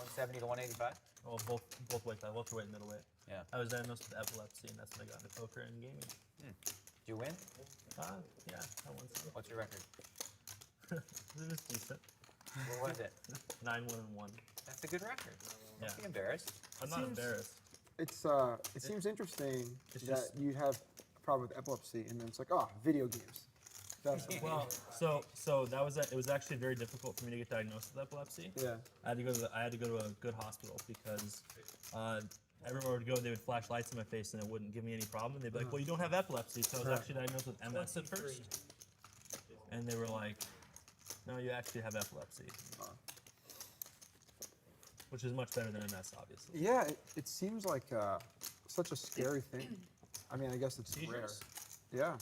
[SPEAKER 16] 170 to 185?
[SPEAKER 3] Oh, both weight class, welterweight and middleweight.
[SPEAKER 16] Yeah.
[SPEAKER 3] I was diagnosed with epilepsy, and that's when I got into poker and gaming.
[SPEAKER 16] Did you win?
[SPEAKER 3] Yeah, I won some.
[SPEAKER 16] What's your record?
[SPEAKER 3] It was decent.
[SPEAKER 16] What was it?
[SPEAKER 3] 9-1-1.
[SPEAKER 16] That's a good record.
[SPEAKER 3] Yeah.
[SPEAKER 16] Don't be embarrassed.
[SPEAKER 3] I'm not embarrassed.
[SPEAKER 5] It's it seems interesting
[SPEAKER 3] it's
[SPEAKER 5] that
[SPEAKER 3] just-
[SPEAKER 5] you have a problem with epilepsy, and then it's like, oh, video games. That's
[SPEAKER 3] Well, so that was it was actually very difficult for me to get diagnosed with epilepsy.
[SPEAKER 5] Yeah.
[SPEAKER 3] I had to go to a good hospital because everywhere I would go, they would flash lights in my face and it wouldn't give me any problem. And they'd be like, "Well, you don't have epilepsy." So I was actually diagnosed with MS at first, and they were like, "No, you actually have epilepsy," which is much better than MS, obviously.
[SPEAKER 5] Yeah, it seems like such a scary thing. I mean, I guess it's rare.
[SPEAKER 3] Seizures?
[SPEAKER 5] Yeah.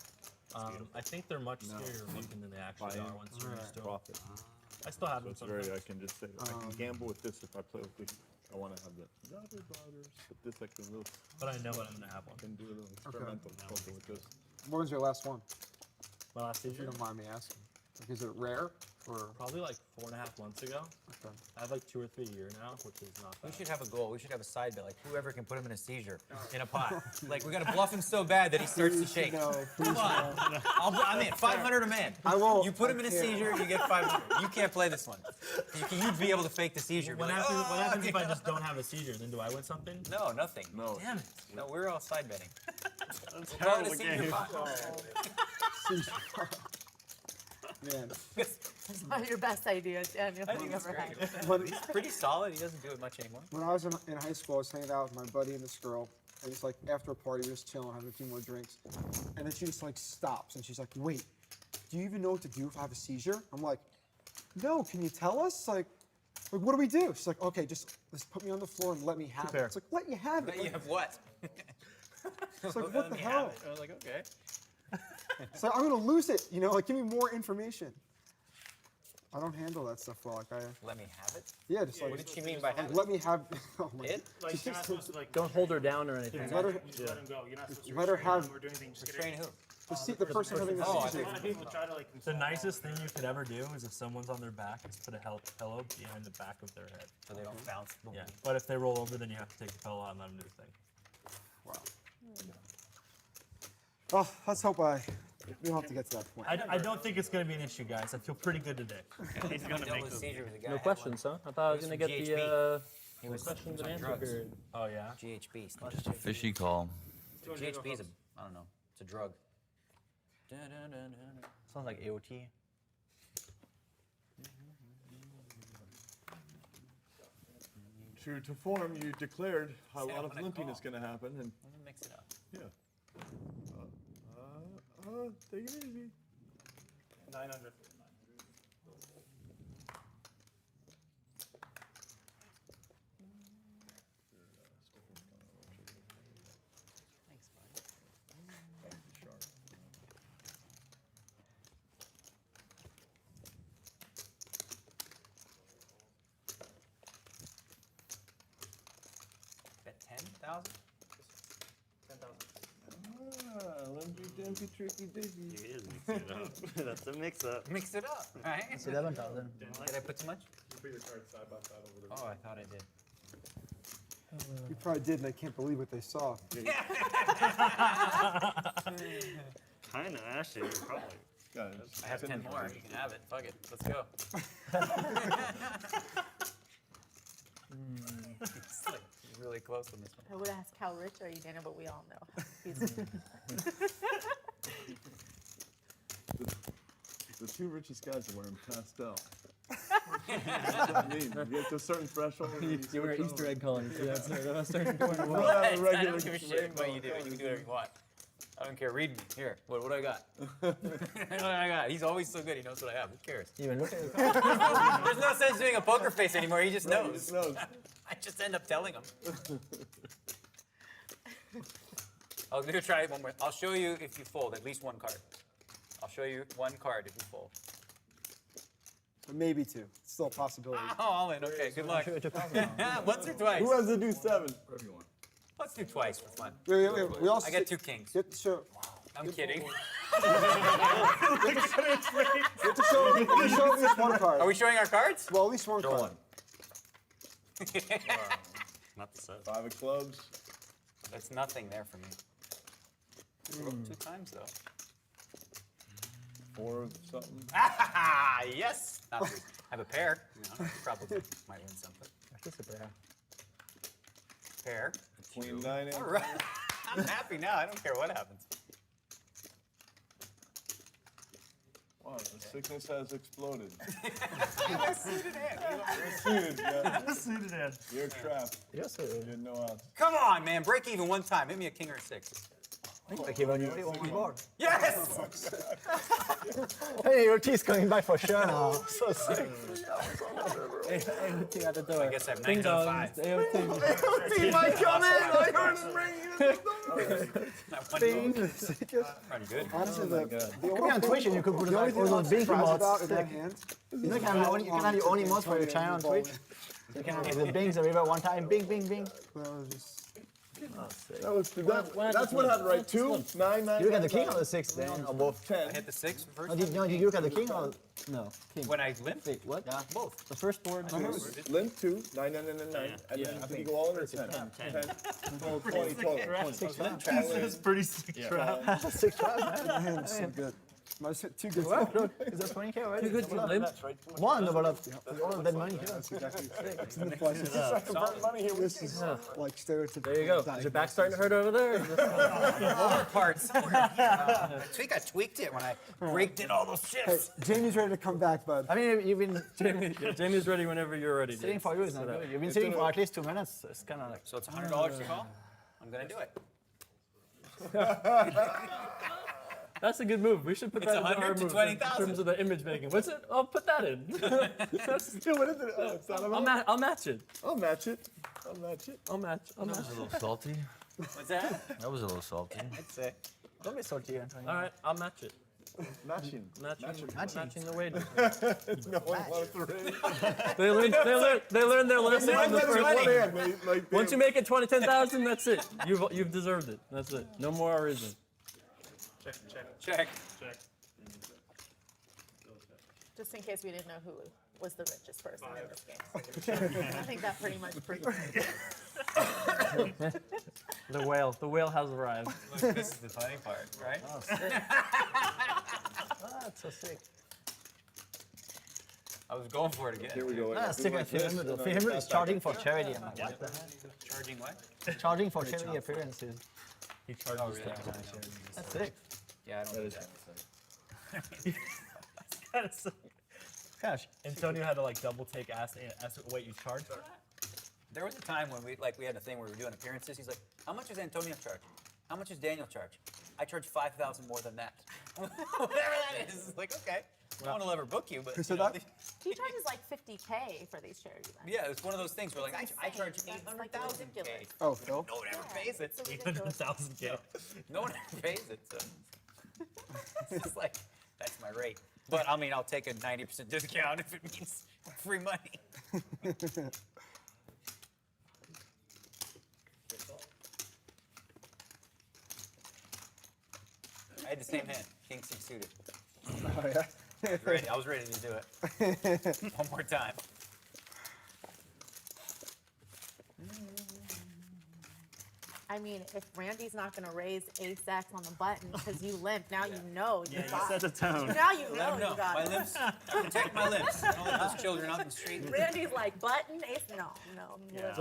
[SPEAKER 3] I think they're much scarier looking than they actually are once you're used to them.
[SPEAKER 1] Profit.
[SPEAKER 3] I still have
[SPEAKER 1] So
[SPEAKER 3] them
[SPEAKER 1] it's very,
[SPEAKER 3] sometimes.
[SPEAKER 1] I can just say, I can gamble with this if I play with this. I want to have the other daughters, but this I can really,
[SPEAKER 3] But I know what I'm gonna have one.
[SPEAKER 1] I can do a little experimental poker with this.
[SPEAKER 5] When was your last one?
[SPEAKER 3] My last
[SPEAKER 5] If you
[SPEAKER 3] seizure?
[SPEAKER 5] don't mind me asking. Like, is it rare or?
[SPEAKER 3] Probably like 4.5 months ago.
[SPEAKER 5] Okay.
[SPEAKER 3] I have like 2 or 3 a year now, which is not
[SPEAKER 16] We
[SPEAKER 3] bad.
[SPEAKER 16] should have a goal. We should have a side bet. Like whoever can put him in a seizure in a pot. Like we gotta bluff him so bad that he starts to shake.
[SPEAKER 5] No,
[SPEAKER 16] Come on. I'm in. 500 a man.
[SPEAKER 5] I won't.
[SPEAKER 16] You put him
[SPEAKER 5] I
[SPEAKER 16] in a
[SPEAKER 5] can't.
[SPEAKER 16] seizure, you get 500. You can't play this one. You'd be able to fake the seizure. Be
[SPEAKER 3] What
[SPEAKER 16] like,
[SPEAKER 3] happens, what
[SPEAKER 16] "Oh,
[SPEAKER 3] happens if I
[SPEAKER 16] okay."
[SPEAKER 3] just don't have a seizure? Then do I win something?
[SPEAKER 16] No, nothing.
[SPEAKER 1] No.
[SPEAKER 16] Damn it. No, we're all side betting. We'll call it a
[SPEAKER 1] terrible
[SPEAKER 16] seizure
[SPEAKER 1] game.
[SPEAKER 16] pot.
[SPEAKER 5] Man.
[SPEAKER 4] It's not your best idea, Daniel.
[SPEAKER 16] I think that's
[SPEAKER 4] You've ever
[SPEAKER 16] great.
[SPEAKER 4] had.
[SPEAKER 5] When,
[SPEAKER 16] He's pretty solid. He doesn't do it much anymore.
[SPEAKER 5] when I was in high school, I was hanging out with my buddy and this girl, and it's like after a party, we're just chilling, having a few more drinks, and then she just like stops, and she's like, "Wait, do you even know what to do if I have a seizure?" I'm like, "No, can you tell us? Like what do we do?" She's like, "Okay, just put me on the floor and let me have it." It's like, let you have it.
[SPEAKER 16] But you have what?
[SPEAKER 5] It's like, what the hell?
[SPEAKER 16] I was like, okay.
[SPEAKER 5] It's like, I'm gonna lose it, you know, like give me more information. I don't handle that stuff well. Like
[SPEAKER 16] Let me have it?
[SPEAKER 5] yeah, just like
[SPEAKER 16] What did she mean by have it?
[SPEAKER 5] let me have oh my
[SPEAKER 16] It?
[SPEAKER 14] Like, you're not supposed to, like,
[SPEAKER 3] Don't hold her down or anything.
[SPEAKER 5] Let her-
[SPEAKER 14] you just let him go. You're not supposed to
[SPEAKER 5] Let her
[SPEAKER 14] restrain him
[SPEAKER 5] have-
[SPEAKER 14] or do anything. Just get
[SPEAKER 16] Restrain
[SPEAKER 14] her-
[SPEAKER 16] who?
[SPEAKER 5] the person having the
[SPEAKER 16] Oh, I
[SPEAKER 5] seizure.
[SPEAKER 14] A lot of people try to, like,
[SPEAKER 3] The nicest thing you could ever do is if someone's on their back, is put a pillow behind the back of their head.
[SPEAKER 16] So they don't bounce.
[SPEAKER 3] Yeah. But if they roll over, then you have to take the pillow out and let them do the thing.
[SPEAKER 5] Wow. Oh, let's hope we don't have to get to that point.
[SPEAKER 14] I don't think it's going to be an issue, guys. I feel pretty good today.
[SPEAKER 13] He's going to make them.
[SPEAKER 3] No questions, huh? I thought I was going to get the questions and answer period.
[SPEAKER 16] Oh yeah. GHB.
[SPEAKER 19] Just a fishy call.
[SPEAKER 16] GHB is I don't know. It's a drug.
[SPEAKER 9] Sounds like AOT.
[SPEAKER 17] True to form, you declared a lot of limping is going to happen, and
[SPEAKER 16] mix it up.
[SPEAKER 17] Yeah. Take it easy.
[SPEAKER 14] 900.
[SPEAKER 16] Bet 10,000?
[SPEAKER 14] 10,000.
[SPEAKER 17] Lumpy, dumpy, tricky, diggy.
[SPEAKER 11] It is mixing it up. That's a mix-up.
[SPEAKER 16] Mix it up, right?
[SPEAKER 9] It's 11,000.
[SPEAKER 16] Did I put too much?
[SPEAKER 1] You put your cards side by side over there.
[SPEAKER 16] Oh, I thought I did.
[SPEAKER 5] You probably did, and they can't believe what they saw.
[SPEAKER 11] Kind of, actually, probably.
[SPEAKER 16] I have 10 more. You can have it. Fuck it. Let's go. It's like really close on this one.
[SPEAKER 4] I would ask how rich are you, Daniel, but we all know.
[SPEAKER 17] The two richest guys are wearing pastel. What does that mean? You get to a certain threshold.
[SPEAKER 3] You wear Easter egg colors. Yeah, that's a certain point.
[SPEAKER 16] What? I don't give a shit what you do. You can do whatever you want. I don't care. Read me. Here. What I got? What I got? He's always so good. He knows what I have. Who cares?
[SPEAKER 9] Even look at it.
[SPEAKER 16] There's no sense doing a poker face anymore. He just knows. I just end up telling him. I'm going to try it one more. I'll show you if you fold at least one card. I'll show you one card if you fold.
[SPEAKER 5] Maybe two. It's still a possibility.
[SPEAKER 16] Oh, all in. Okay, good luck. Once or twice?
[SPEAKER 17] Who has to do 7?
[SPEAKER 19] Whatever you want.
[SPEAKER 16] Let's do twice for fun.
[SPEAKER 5] Wait. We also
[SPEAKER 16] I got 2 kings.
[SPEAKER 5] Get to show.
[SPEAKER 16] I'm kidding.
[SPEAKER 5] Get to show at least one card.
[SPEAKER 16] Are we showing our cards?
[SPEAKER 5] Well, at least one card.
[SPEAKER 11] Not the set.
[SPEAKER 17] 5 of clubs.
[SPEAKER 16] That's nothing there for me. 2 times though.
[SPEAKER 17] 4 of something.
[SPEAKER 16] Ah, yes. Not I have a pair. Probably might win something.
[SPEAKER 9] Just a pair.
[SPEAKER 16] Pair.
[SPEAKER 17] Queen 9.
[SPEAKER 16] All right. I'm happy now. I don't care what happens.
[SPEAKER 17] Wow, the sickness has exploded.
[SPEAKER 16] Suited hand.
[SPEAKER 17] Suited, yeah.
[SPEAKER 14] Suited hand.
[SPEAKER 17] You're trapped.
[SPEAKER 9] Yes,
[SPEAKER 17] You had no outs.
[SPEAKER 16] Come on, man. Break even one time. Hit me a king or a 6.
[SPEAKER 9] Okay, when you on my board.
[SPEAKER 16] Yes!
[SPEAKER 9] Hey, your teeth coming back for sure now. So sick.
[SPEAKER 3] AOT at the door.
[SPEAKER 16] I guess I have
[SPEAKER 3] Ding
[SPEAKER 16] 9 out of
[SPEAKER 3] dong.
[SPEAKER 16] 5.
[SPEAKER 3] AOT.
[SPEAKER 17] might come in! I heard him ringing.
[SPEAKER 16] Pretty good.
[SPEAKER 5] Honestly, the
[SPEAKER 9] Could be on Twitch and you could put like all those big emotes.
[SPEAKER 5] in that hand.
[SPEAKER 9] You know, you can have the only emotes for your channel on Twitch. You can have the bings every one time. Bing, bing, bing.
[SPEAKER 17] That's what happened, right? 2, 9, 9.
[SPEAKER 9] You look at the king or the 6 then, or both?
[SPEAKER 17] 10.
[SPEAKER 16] I hit the 6 first.
[SPEAKER 9] Did you look at the king or no? King.
[SPEAKER 16] When I limped?
[SPEAKER 9] Wait, what?
[SPEAKER 16] Yeah, both.
[SPEAKER 9] The first board.
[SPEAKER 17] Limp 2, 9, 9, 9, 9, and then did you go all in or 10? 10. 20 total.
[SPEAKER 9] 6 traps.
[SPEAKER 14] This is pretty sick trap.
[SPEAKER 9] 6 traps, man.
[SPEAKER 5] Hand's so good. My 2 good.
[SPEAKER 9] What? Is that 20k already?
[SPEAKER 3] 2 good to limp.
[SPEAKER 9] One, but all of that money here.
[SPEAKER 5] That's exactly it's in the place. This is like stereotypical.
[SPEAKER 3] There you go. Is your back starting to hurt over there?
[SPEAKER 16] Lower parts. I think I tweaked it when I raked in all those
[SPEAKER 5] Hey,
[SPEAKER 16] chips.
[SPEAKER 5] Jamie's ready to come back, bud.
[SPEAKER 9] I mean, you've been
[SPEAKER 3] Jamie's ready whenever you're ready.
[SPEAKER 9] sitting for you is not good. You've been sitting for at least 2 minutes. It's kind of like.
[SPEAKER 16] So it's $100 to call? I'm going to do it.
[SPEAKER 3] That's a good move. We should put
[SPEAKER 16] It's
[SPEAKER 3] that in our
[SPEAKER 16] 100 to
[SPEAKER 3] move
[SPEAKER 16] 20,000.
[SPEAKER 3] in terms of the image making. What's it? I'll put that in. That's,
[SPEAKER 17] Dude, what is it? Oh, it's not
[SPEAKER 3] I'll match it.
[SPEAKER 17] I'll match it. I'll match it.
[SPEAKER 3] I'll match.
[SPEAKER 19] That was a little salty.
[SPEAKER 16] What's that?
[SPEAKER 19] That was a little salty.
[SPEAKER 16] I'd say.
[SPEAKER 9] Don't be salty, Antonio.
[SPEAKER 3] All right, I'll match it.
[SPEAKER 17] Matching.
[SPEAKER 3] Matching the wages.
[SPEAKER 17] No one wants to raise.
[SPEAKER 3] They learned their lesson on the first. Once you make it 10,000, that's it. You've deserved it. That's it. No more reason.
[SPEAKER 16] Check.
[SPEAKER 4] Just in case we didn't know who was the richest person in this game. I think that pretty much proves it.
[SPEAKER 3] The whale has arrived.
[SPEAKER 6] Look, this is the funny part, right?
[SPEAKER 9] Oh, sick. That's so sick.
[SPEAKER 6] I was going for it again.
[SPEAKER 2] Here we go.
[SPEAKER 9] Ah, sick. I remember though. Remember is charging for charity. I'm like, what the heck?
[SPEAKER 6] Charging what?
[SPEAKER 9] Charging for charity appearances.
[SPEAKER 3] He charges
[SPEAKER 6] Oh, really?
[SPEAKER 9] That's sick.
[SPEAKER 6] Yeah, I don't do that.
[SPEAKER 3] Kind of sick.
[SPEAKER 9] Gosh.
[SPEAKER 3] Antonio had to like double take ask what you charge for that?
[SPEAKER 6] There was a time when we had a thing where we were doing appearances. He's like, "How much is Antonio charge? How much is Daniel charge? I charge 5,000 more than that." Whatever that is. It's like, okay, no one will ever book you, but
[SPEAKER 5] Who
[SPEAKER 6] you
[SPEAKER 5] said
[SPEAKER 6] know,
[SPEAKER 5] that?
[SPEAKER 4] He charges like $50K for these charity events.
[SPEAKER 6] yeah, it's one of those things where like I charge
[SPEAKER 4] That's, like,
[SPEAKER 6] 800,000 K.
[SPEAKER 4] ridiculous.
[SPEAKER 5] Oh, Phil?
[SPEAKER 6] No one ever pays it.
[SPEAKER 4] It's ridiculous.
[SPEAKER 3] 800,000K.
[SPEAKER 6] No one ever pays it. So it's just like that's my rate. But I mean, I'll take a 90% discount if it means free money. I had the same hand, king six suited.
[SPEAKER 5] Oh, yeah?
[SPEAKER 6] I was ready to do it. One more time.
[SPEAKER 4] I mean, if Randy's not going to raise ace-X on the button because you limp, now you know you
[SPEAKER 14] Yeah,
[SPEAKER 4] got
[SPEAKER 14] you set the tone.
[SPEAKER 4] Now you
[SPEAKER 6] Let
[SPEAKER 4] know
[SPEAKER 6] him know.
[SPEAKER 4] you got
[SPEAKER 6] My
[SPEAKER 4] it.
[SPEAKER 6] limbs, protect my limbs. I don't let those children out in the street.
[SPEAKER 4] Randy's like, button, ace, no.
[SPEAKER 14] Yeah.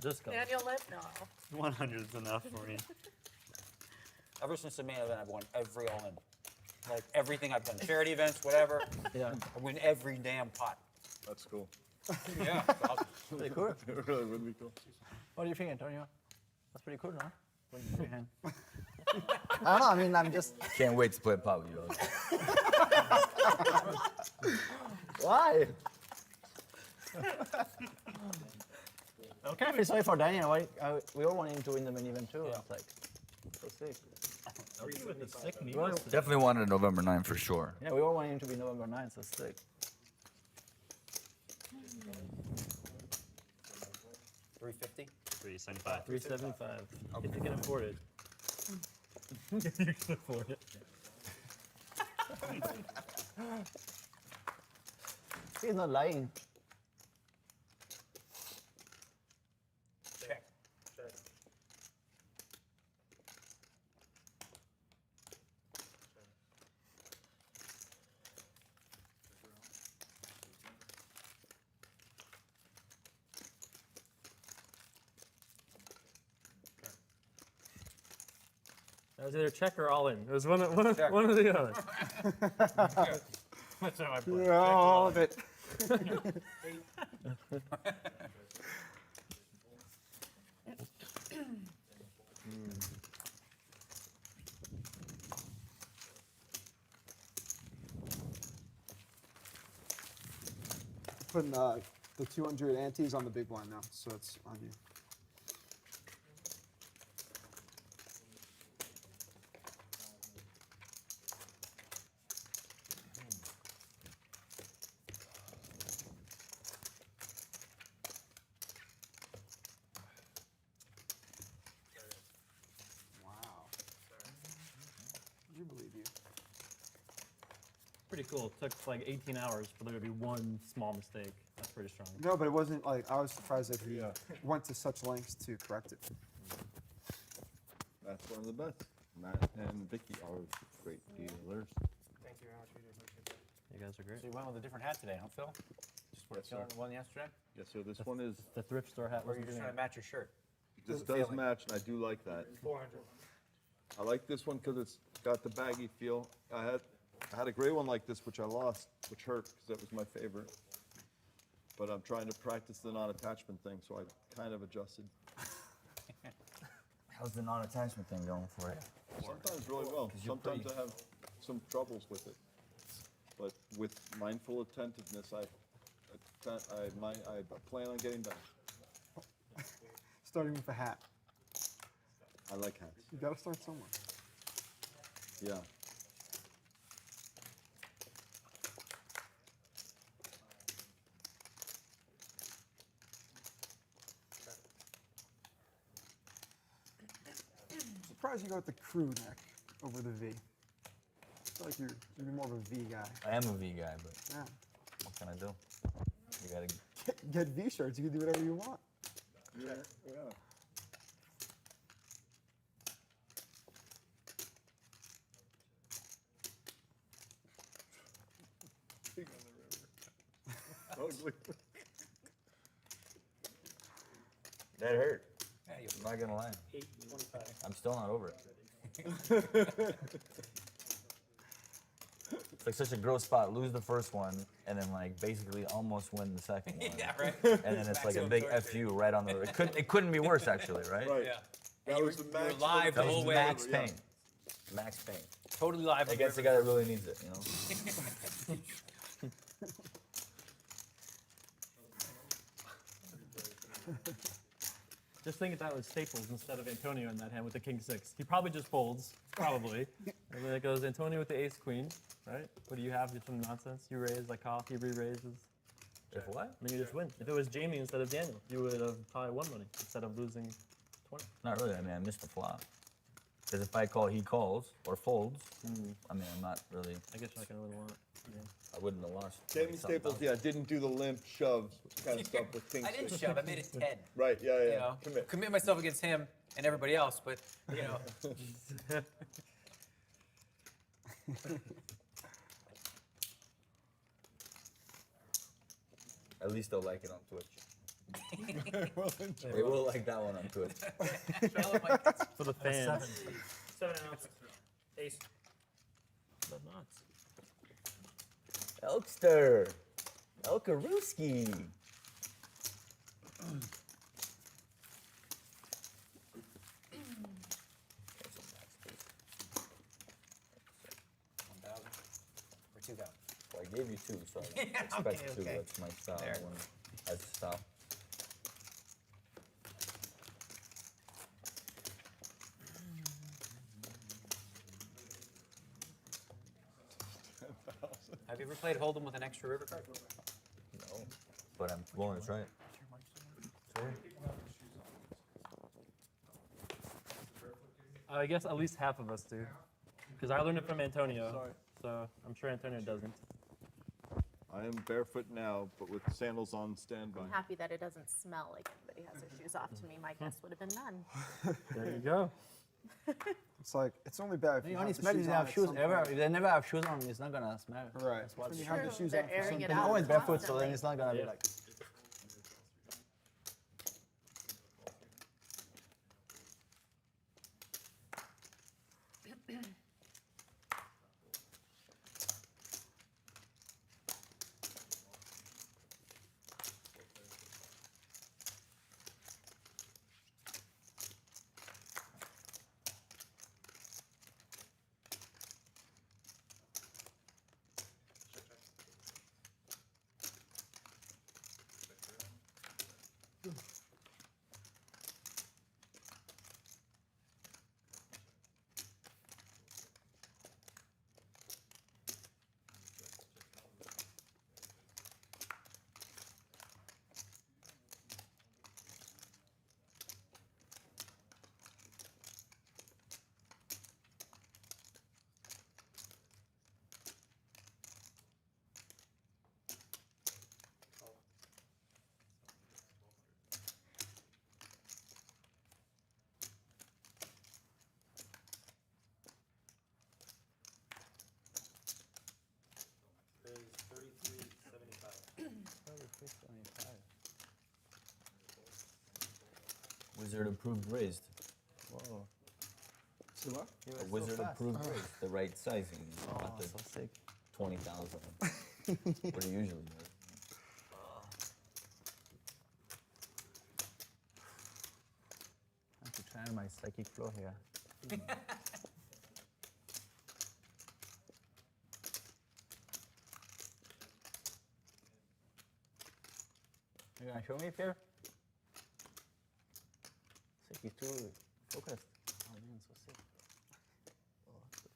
[SPEAKER 3] Just go.
[SPEAKER 4] Daniel limp, no.
[SPEAKER 14] 100 is enough for me.
[SPEAKER 6] Ever since the main event, I've won every all-in. Like everything I've done, charity events, whatever.
[SPEAKER 9] Yeah.
[SPEAKER 6] I win every damn pot.
[SPEAKER 2] That's cool.
[SPEAKER 6] Yeah.
[SPEAKER 9] Pretty cool.
[SPEAKER 2] It really would be cool.
[SPEAKER 9] What do you think, Antonio? That's pretty cool, no? What do you think? I don't know. I mean, I'm just.
[SPEAKER 19] Can't wait to play pot with you all.
[SPEAKER 9] Why? Okay, I feel sorry for Daniel. We all want him to win the main event too. It's like so sick.
[SPEAKER 3] With the sick knee.
[SPEAKER 19] Definitely wanted November 9 for sure.
[SPEAKER 9] Yeah, we all want him to be November 9th, so sick.
[SPEAKER 6] 350.
[SPEAKER 14] 375.
[SPEAKER 3] 375.
[SPEAKER 6] Okay.
[SPEAKER 3] If you can afford it. If you can afford it.
[SPEAKER 9] He's not lying.
[SPEAKER 6] Check.
[SPEAKER 3] That was either check or all in. It was one of the other.
[SPEAKER 6] That's how I play.
[SPEAKER 5] Yeah, all of it. Putting the 200 antes on the big blind now, so it's on you. Wow. Would you believe you?
[SPEAKER 3] Pretty cool. It took like 18 hours for there to be one small mistake. That's pretty strong.
[SPEAKER 5] No, but it wasn't like, I was surprised that he went to such lengths to correct it.
[SPEAKER 2] That's one of the best. Matt and Vicky are great dealers.
[SPEAKER 9] Thank you very much. Really appreciate that.
[SPEAKER 3] You guys are great.
[SPEAKER 6] So you went with a different hat today, huh, Phil? Just
[SPEAKER 2] Yes,
[SPEAKER 6] killing
[SPEAKER 2] sir.
[SPEAKER 6] the one yesterday?
[SPEAKER 2] Yes, so this one is,
[SPEAKER 3] The thrift store hat
[SPEAKER 6] Or
[SPEAKER 3] was
[SPEAKER 6] you're just trying to match your shirt?
[SPEAKER 2] this
[SPEAKER 6] Doesn't
[SPEAKER 2] does
[SPEAKER 6] feel like-
[SPEAKER 2] match, and I do like that.
[SPEAKER 9] 400.
[SPEAKER 2] I like this one because it's got the baggy feel. I had a gray one like this, which I lost, which hurt because that was my favorite. But I'm trying to practice the non-attachment thing, so I kind of adjusted.
[SPEAKER 19] How's the non-attachment thing going for you?
[SPEAKER 2] Sometimes really well. Sometimes I have some troubles with it. But with mindful attentiveness, I plan on getting better.
[SPEAKER 5] Starting with a hat.
[SPEAKER 2] I like hats.
[SPEAKER 5] You gotta start somewhere.
[SPEAKER 2] Yeah.
[SPEAKER 5] Surprised you go with the crew neck over the V. I feel like you're more of a V guy.
[SPEAKER 19] I am a V guy, but
[SPEAKER 5] Yeah.
[SPEAKER 19] what can I do? You gotta.
[SPEAKER 5] Get V-shirts. You can do whatever you want.
[SPEAKER 17] Yeah. Pig on the river. Ugly.
[SPEAKER 19] That hurt.
[SPEAKER 6] Yeah,
[SPEAKER 19] I'm not gonna lie.
[SPEAKER 14] 8:25.
[SPEAKER 19] I'm still not over it. It's like such a gross spot. Lose the first one, and then like basically almost win the second one.
[SPEAKER 6] Yeah, right.
[SPEAKER 19] And then it's like a big fu right on the. It couldn't be worse actually, right?
[SPEAKER 17] Right.
[SPEAKER 6] Yeah.
[SPEAKER 17] That
[SPEAKER 6] And
[SPEAKER 17] was the
[SPEAKER 6] you
[SPEAKER 17] max.
[SPEAKER 6] were live the
[SPEAKER 19] That
[SPEAKER 6] whole
[SPEAKER 19] was
[SPEAKER 6] way.
[SPEAKER 19] max
[SPEAKER 17] Yeah.
[SPEAKER 19] pain. Max pain.
[SPEAKER 6] Totally live. on the
[SPEAKER 19] Against the
[SPEAKER 6] river.
[SPEAKER 19] guy that really needs it, you know.
[SPEAKER 3] Just think if that was Staples instead of Antonio in that hand with the king six. He probably just folds, probably. And then it goes Antonio with the ace queen, right? What do you have? Just some nonsense. You raise like call, he re-raises.
[SPEAKER 19] If what?
[SPEAKER 3] Then you just win. If it was Jamie instead of Daniel, you would have probably won money instead of losing 20.
[SPEAKER 19] Not really. I mean, I missed the flop. Because if I call, he calls or folds. I mean, I'm not really.
[SPEAKER 3] I guess you're not gonna really want it. Yeah.
[SPEAKER 19] I wouldn't have lost.
[SPEAKER 17] Jamie Staples, yeah, didn't do the limp shove kind of stuff with king
[SPEAKER 6] I didn't
[SPEAKER 17] six.
[SPEAKER 6] shove. I made it 10.
[SPEAKER 17] Right, yeah,
[SPEAKER 6] You
[SPEAKER 17] yeah.
[SPEAKER 6] know,
[SPEAKER 17] Commit.
[SPEAKER 6] myself against him and everybody else, but you know.
[SPEAKER 19] At least they'll like it on Twitch. They will like that one on Twitch.
[SPEAKER 3] For the fans.
[SPEAKER 14] 7 ounces. Ace.
[SPEAKER 3] The nuts.
[SPEAKER 19] Elkster. Elkarooski.
[SPEAKER 6] Or 2,000.
[SPEAKER 19] Well, I gave you two, so I
[SPEAKER 6] Yeah,
[SPEAKER 19] expect
[SPEAKER 6] okay,
[SPEAKER 19] two.
[SPEAKER 6] okay.
[SPEAKER 19] That's my style.
[SPEAKER 6] There.
[SPEAKER 19] One has to stop.
[SPEAKER 6] Have you ever played Holdem with an extra river card?
[SPEAKER 19] No, but I'm willing to try it. Sorry.
[SPEAKER 3] I guess at least half of us do. Because I learned it from Antonio. So I'm sure Antonio doesn't.
[SPEAKER 17] I am barefoot now, but with sandals on standby.
[SPEAKER 4] I'm happy that it doesn't smell like anybody has their shoes off to me. My guess would have been none.
[SPEAKER 3] There you go.
[SPEAKER 5] It's like, it's only bad if
[SPEAKER 18] The
[SPEAKER 5] you
[SPEAKER 18] only
[SPEAKER 5] have the
[SPEAKER 18] smell
[SPEAKER 5] shoes
[SPEAKER 18] is they
[SPEAKER 5] on
[SPEAKER 18] have
[SPEAKER 5] at
[SPEAKER 18] shoes
[SPEAKER 5] some
[SPEAKER 18] ever.
[SPEAKER 5] point.
[SPEAKER 18] If they never have shoes on, it's not gonna smell.
[SPEAKER 5] Right.
[SPEAKER 18] That's what
[SPEAKER 5] When you
[SPEAKER 18] it's
[SPEAKER 5] have the
[SPEAKER 4] True,
[SPEAKER 5] shoes
[SPEAKER 4] they're
[SPEAKER 5] on for
[SPEAKER 4] airing
[SPEAKER 5] some
[SPEAKER 4] it
[SPEAKER 5] time.
[SPEAKER 4] out.
[SPEAKER 18] I'm always barefoot, so
[SPEAKER 4] constantly.
[SPEAKER 18] then it's not gonna be
[SPEAKER 3] Yeah.
[SPEAKER 18] like.
[SPEAKER 14] Is 33.75.
[SPEAKER 19] Wizard approved raised.
[SPEAKER 18] Whoa.
[SPEAKER 5] So what?
[SPEAKER 19] A wizard approved raised. The right sizing. Not the
[SPEAKER 18] so sick.
[SPEAKER 19] 20,000. What he usually does.
[SPEAKER 18] I have to channel my psychic flow here. You gonna show me, Pierre? Psychic too focused. Oh man, so sick. Oh, that's good.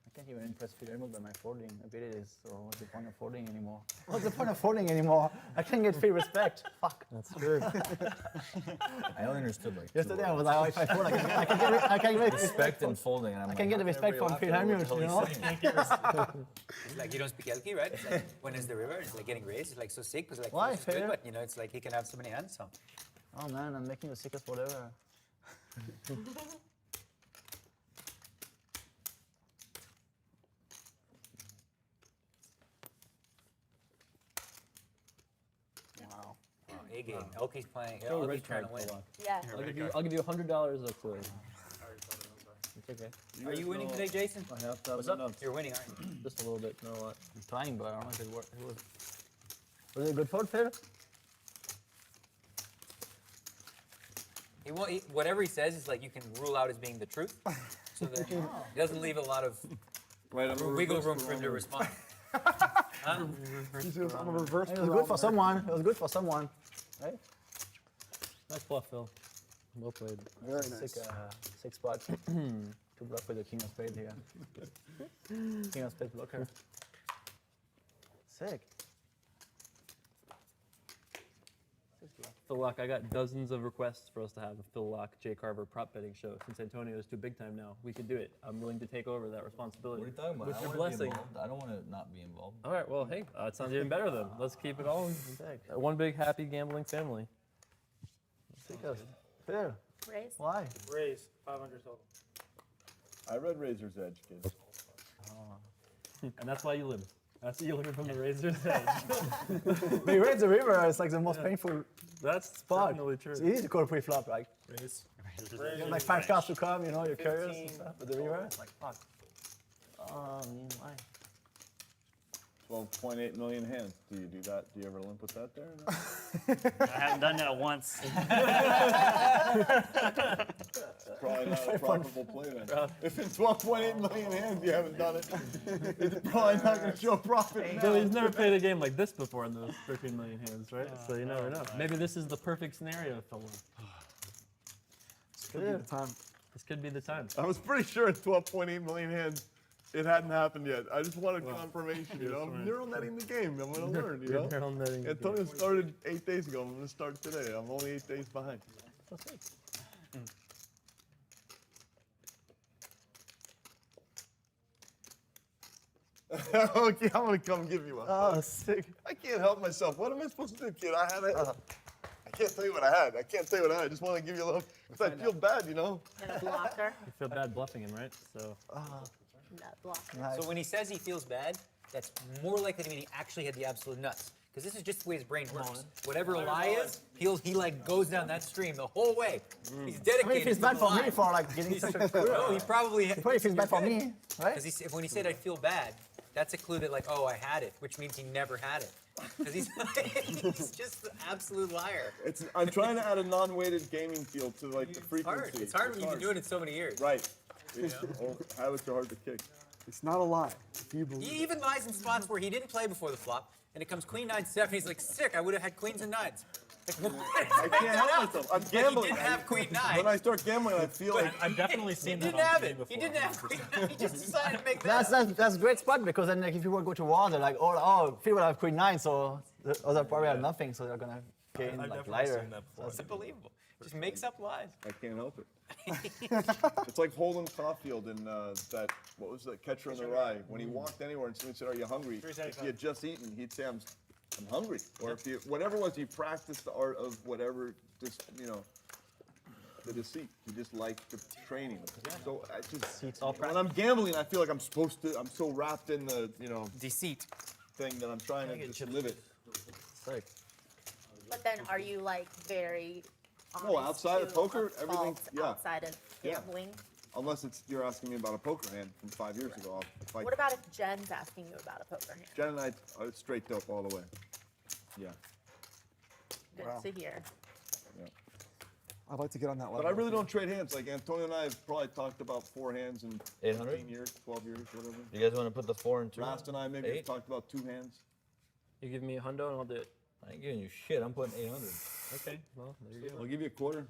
[SPEAKER 18] I can
[SPEAKER 9] can't even impress Peter Hellmuth by my folding abilities, so what's the point of folding anymore? What's the point of folding anymore? I can't get free respect. Fuck.
[SPEAKER 3] That's true.
[SPEAKER 19] I only understood like
[SPEAKER 9] Yesterday I was like, if I fold, I can get
[SPEAKER 19] respect and folding, and I'm
[SPEAKER 9] I can get the respect from Peter Hellmuth, you know?
[SPEAKER 16] It's like you don't speak ElkY, right? It's like when is the river? It's like getting raised. It's like so sick because like
[SPEAKER 9] Why,
[SPEAKER 16] it's good,
[SPEAKER 9] fair?
[SPEAKER 16] but you know it's like he can have so many hands. So
[SPEAKER 9] Oh man, I'm making the sickest whatever.
[SPEAKER 16] wow, A game. ElkY's playing.
[SPEAKER 3] Go
[SPEAKER 16] ElkY's
[SPEAKER 3] red
[SPEAKER 16] trying to
[SPEAKER 3] card
[SPEAKER 16] win.
[SPEAKER 3] for luck.
[SPEAKER 4] Yeah.
[SPEAKER 3] I'll give you $100 up to it. It's okay.
[SPEAKER 16] Are you winning today, Jason?
[SPEAKER 19] I have to have
[SPEAKER 16] What's
[SPEAKER 19] the
[SPEAKER 16] up?
[SPEAKER 19] nuts.
[SPEAKER 16] You're winning, aren't you?
[SPEAKER 3] Just a little bit. No lot.
[SPEAKER 9] I'm trying, but I don't know if it worked. Was it a good fold, Peter?
[SPEAKER 16] Whatever he says is like you can rule out as being the truth, so that he doesn't leave a lot of wiggle room for him to respond. Huh?
[SPEAKER 5] I'm a reverse.
[SPEAKER 9] It was good for someone. It was good for someone, right?
[SPEAKER 3] Nice bluff, Phil. Well played.
[SPEAKER 5] Very nice.
[SPEAKER 9] Sick spot. To block with the king of spades here. King of spades blocker. Sick.
[SPEAKER 3] Phil Laak, I got dozens of requests for us to have a Phil Laak, Jay Carver prop betting show. Since Antonio is too big time now, we could do it. I'm willing to take over that responsibility.
[SPEAKER 19] What are you talking about?
[SPEAKER 3] With
[SPEAKER 19] I
[SPEAKER 3] your
[SPEAKER 19] wanna be
[SPEAKER 3] blessing.
[SPEAKER 19] involved. I don't want to not be involved.
[SPEAKER 3] All right, well, hey, it sounds even better then. Let's keep it all intact. One big happy gambling family.
[SPEAKER 9] Peter,
[SPEAKER 4] Raise.
[SPEAKER 9] why?
[SPEAKER 14] Raise 500 total.
[SPEAKER 2] I read Razor's Edge, kid.
[SPEAKER 3] And that's why you limp. That's you looking from the razor's edge.
[SPEAKER 9] But you raise the river, it's like the most painful
[SPEAKER 3] That's
[SPEAKER 9] spot.
[SPEAKER 3] definitely true.
[SPEAKER 9] It's easy to call pre-flop, like.
[SPEAKER 10] Raise.
[SPEAKER 9] You have like 5 cards to come, you know, you're curious and stuff. But the river, it's like, fuck. Why?
[SPEAKER 2] 12.8 million hands. Do you do that? Do you ever limp with that there?
[SPEAKER 11] I haven't done that once.
[SPEAKER 2] Probably not a profitable play then. If in 12.8 million hands you haven't done it, it's probably not going to show profit.
[SPEAKER 3] Billy, he's never played a game like this before in those 13 million hands, right? So you never know. Maybe this is the perfect scenario, Phil.
[SPEAKER 5] This could be the time.
[SPEAKER 3] This could be the time.
[SPEAKER 2] I was pretty sure in 12.8 million hands it hadn't happened yet. I just wanted confirmation, you know? I'm neural netting the game. I'm going to learn, you know?
[SPEAKER 3] Neural netting the
[SPEAKER 2] Antonio started 8 days ago. I'm going to start today. I'm only 8 days behind. Okay, I'm going to come give you one.
[SPEAKER 9] Oh, sick.
[SPEAKER 2] I can't help myself. What am I supposed to do, kid? I had it. I can't tell you what I had. I just want to give you a little, because I feel bad, you know?
[SPEAKER 4] And a blocker.
[SPEAKER 3] You feel bad bluffing him, right? So.
[SPEAKER 4] Nut blocker.
[SPEAKER 16] So when he says he feels bad, that's more likely to mean he actually had the absolute nuts. Because this is just the way his brain works. Whatever a lie is, he like goes down that stream the whole way. He's dedicated.
[SPEAKER 9] I mean, if it's
[SPEAKER 16] to
[SPEAKER 9] bad
[SPEAKER 16] the
[SPEAKER 9] for
[SPEAKER 16] lie.
[SPEAKER 9] me for like getting such a
[SPEAKER 16] No, he probably.
[SPEAKER 9] Probably feels bad for me, right?
[SPEAKER 16] Because when he said I feel bad, that's a clue that like, oh, I had it, which means he never had it. Because he's just an absolute liar.
[SPEAKER 2] I'm trying to add a non-weighted gaming field to like the frequency.
[SPEAKER 16] It's hard when you've been doing it so many years.
[SPEAKER 2] Right. Habits are hard to kick.
[SPEAKER 5] It's not a lie. If you believe.
[SPEAKER 16] He even lies in spots where he didn't play before the flop, and it comes queen 9-7. He's like, sick. I would have had queens and nines. Like,
[SPEAKER 2] I can't help myself. I'm gambling.
[SPEAKER 16] He didn't have queen 9.
[SPEAKER 2] When I start gambling, I feel like
[SPEAKER 10] I've definitely seen
[SPEAKER 16] He
[SPEAKER 10] that
[SPEAKER 16] didn't
[SPEAKER 10] on
[SPEAKER 16] have
[SPEAKER 10] TV
[SPEAKER 16] it.
[SPEAKER 10] before.
[SPEAKER 16] He didn't have queen 9. He just decided to make that.
[SPEAKER 9] That's a great spot because then like if you want to go to war, they're like, oh, people have queen 9, so the other probably have nothing, so they're gonna gain
[SPEAKER 10] I've
[SPEAKER 9] like
[SPEAKER 10] definitely
[SPEAKER 9] lighter.
[SPEAKER 10] seen that before.
[SPEAKER 16] It's unbelievable. Just makes up lies.
[SPEAKER 2] I can't help it. It's like Holdem Caulfield in that, what was that, Catcher in the Rye. When he walked anywhere and someone said, are you hungry? If he had just eaten, he'd say, I'm hungry. Or if he, whatever it was, he practiced the art of whatever, just, you know, the deceit. He just liked the training. So I just, when I'm gambling, I feel like I'm supposed to, I'm so wrapped in the, you know,
[SPEAKER 16] deceit
[SPEAKER 2] thing that I'm trying to just live it.
[SPEAKER 9] Sick.
[SPEAKER 4] But then are you like very honest
[SPEAKER 2] No, outside of
[SPEAKER 4] to
[SPEAKER 2] poker,
[SPEAKER 4] a
[SPEAKER 2] everything,
[SPEAKER 4] fault
[SPEAKER 2] yeah.
[SPEAKER 4] outside of gambling?
[SPEAKER 2] Unless it's, you're asking me about a poker hand from 5 years ago. If I,
[SPEAKER 4] What about if Jen's asking you about a poker hand?
[SPEAKER 2] Jen and I are straight dope all the way. Yeah.
[SPEAKER 4] Good
[SPEAKER 5] Wow.
[SPEAKER 4] to hear.
[SPEAKER 5] I'd like to get on that level.
[SPEAKER 2] But I really don't trade hands. Like Antonio and I have probably talked about 4 hands in
[SPEAKER 19] 800?
[SPEAKER 2] 15 years, 12 years, whatever.
[SPEAKER 19] You guys want to put the 4 and 2?
[SPEAKER 2] Last and I maybe
[SPEAKER 19] 8?
[SPEAKER 2] talked about 2 hands.
[SPEAKER 3] You give me a hundo and I'll do it.
[SPEAKER 19] I ain't giving you shit. I'm putting 800.
[SPEAKER 3] Okay, well, there you go.
[SPEAKER 2] I'll give you a quarter.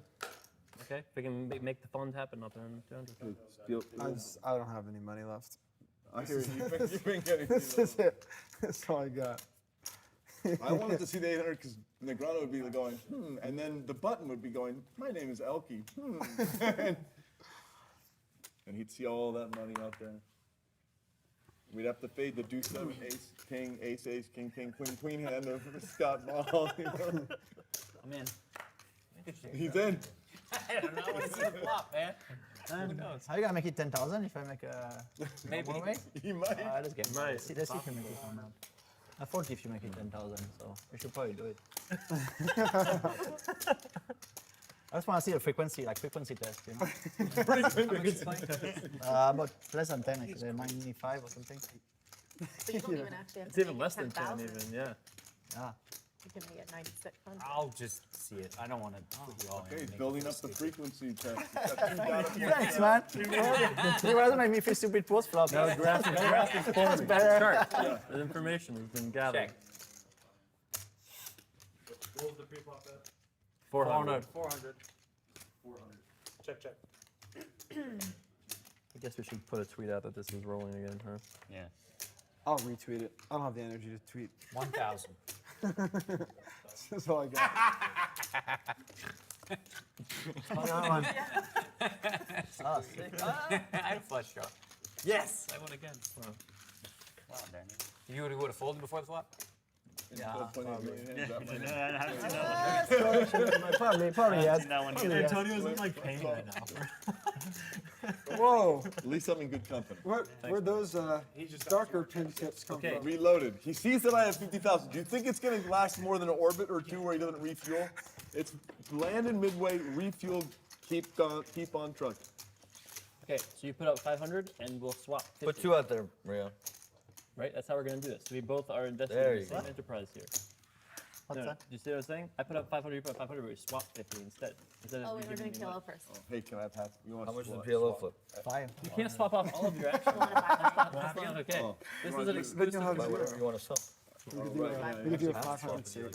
[SPEAKER 3] Okay, if we can make the fund happen, I'll put in 200.
[SPEAKER 2] Deal.
[SPEAKER 5] I don't have any money left.
[SPEAKER 2] I hear you. You've been getting
[SPEAKER 17] This is it. That's all I got.
[SPEAKER 2] I wanted to see the 800 because Negreanu would be going, and then the button would be going, my name is ElkY, and he'd see all that money out there. We'd have to fade the deuce 7, ace, king, ace, ace, king, king, queen, queen hand of Scott Ball. You know?
[SPEAKER 6] I'm in.
[SPEAKER 2] He's in.
[SPEAKER 6] I don't know. I want to see the flop, man. Who knows?
[SPEAKER 9] How you gonna make it 10,000 if I make a
[SPEAKER 6] Maybe.
[SPEAKER 9] one way?
[SPEAKER 2] He might.
[SPEAKER 9] Let's get. Let's see if you make it one round. I thought if you make it 10,000, so you should probably do it. I just want to see the frequency, like frequency test, you know. About less than 10, like 95 or something.
[SPEAKER 4] So you don't even have to.
[SPEAKER 3] It's even less than 10
[SPEAKER 4] 10,000.
[SPEAKER 3] even, yeah.
[SPEAKER 9] Yeah.
[SPEAKER 4] You can be at 9,600.
[SPEAKER 6] I'll just see it. I don't want to put you all in.
[SPEAKER 2] Okay, he's
[SPEAKER 6] and make
[SPEAKER 2] building
[SPEAKER 6] you
[SPEAKER 2] up the
[SPEAKER 6] feel
[SPEAKER 2] frequency test. He's got 2 data
[SPEAKER 9] Thanks,
[SPEAKER 2] points.
[SPEAKER 9] man. You rather make me feel stupid post flop.
[SPEAKER 3] No, graph is
[SPEAKER 9] That's better.
[SPEAKER 3] chart. The information has been gathered.
[SPEAKER 6] Check.
[SPEAKER 1] What was the pre-flop at?
[SPEAKER 3] 400.
[SPEAKER 6] 400.
[SPEAKER 1] 400. Check, check.
[SPEAKER 3] I guess we should put a tweet out that this is rolling again, huh?
[SPEAKER 6] Yeah.
[SPEAKER 5] I'll retweet it. I don't have the energy to tweet.
[SPEAKER 6] 1,000.
[SPEAKER 5] That's all I got.
[SPEAKER 9] Another one.
[SPEAKER 6] Oh, sick. I had a flush draw. Yes! I won again.
[SPEAKER 3] Wow.
[SPEAKER 6] Wow, darn it. You would have folded before the flop?
[SPEAKER 2] Yeah,
[SPEAKER 9] Probably,
[SPEAKER 6] That
[SPEAKER 9] yes.
[SPEAKER 6] one
[SPEAKER 9] Probably
[SPEAKER 6] either.
[SPEAKER 9] yes.
[SPEAKER 3] Antonio's in like pain right now.
[SPEAKER 5] Whoa!
[SPEAKER 2] At least I'm in good company.
[SPEAKER 5] Where'd those darker pin tips come
[SPEAKER 3] Okay.
[SPEAKER 5] from?
[SPEAKER 2] Reloaded. He sees that I have 50,000. Do you think it's going to last more than an orbit or two where he doesn't refuel? It's land in midway, refuel, keep on truck.
[SPEAKER 3] Okay, so you put up 500 and we'll swap 50.
[SPEAKER 19] Put 2 out there, Rio.
[SPEAKER 3] Right? That's how we're going to do this. So we both are invested
[SPEAKER 19] There
[SPEAKER 3] in
[SPEAKER 19] you
[SPEAKER 3] the same
[SPEAKER 19] go.
[SPEAKER 3] enterprise here.
[SPEAKER 9] What's
[SPEAKER 3] No,
[SPEAKER 9] that?
[SPEAKER 3] do you see what I'm saying? I put up 500, you put up 500, but we swap 50 instead. Instead
[SPEAKER 4] Oh,
[SPEAKER 3] of
[SPEAKER 4] we
[SPEAKER 3] you
[SPEAKER 4] were
[SPEAKER 3] giving
[SPEAKER 4] doing
[SPEAKER 3] me
[SPEAKER 4] PLO
[SPEAKER 3] money.
[SPEAKER 4] first.
[SPEAKER 2] Hey, can I have half? You want
[SPEAKER 19] How much does
[SPEAKER 2] swap?
[SPEAKER 19] PLO flip?
[SPEAKER 9] 5.
[SPEAKER 3] You can't swap off all of your actions. That's not okay.
[SPEAKER 2] Oh.
[SPEAKER 3] This is an exclusive.
[SPEAKER 2] have
[SPEAKER 19] Buy
[SPEAKER 2] zero.
[SPEAKER 19] whatever you want to sell.
[SPEAKER 5] We give you a 500 saver.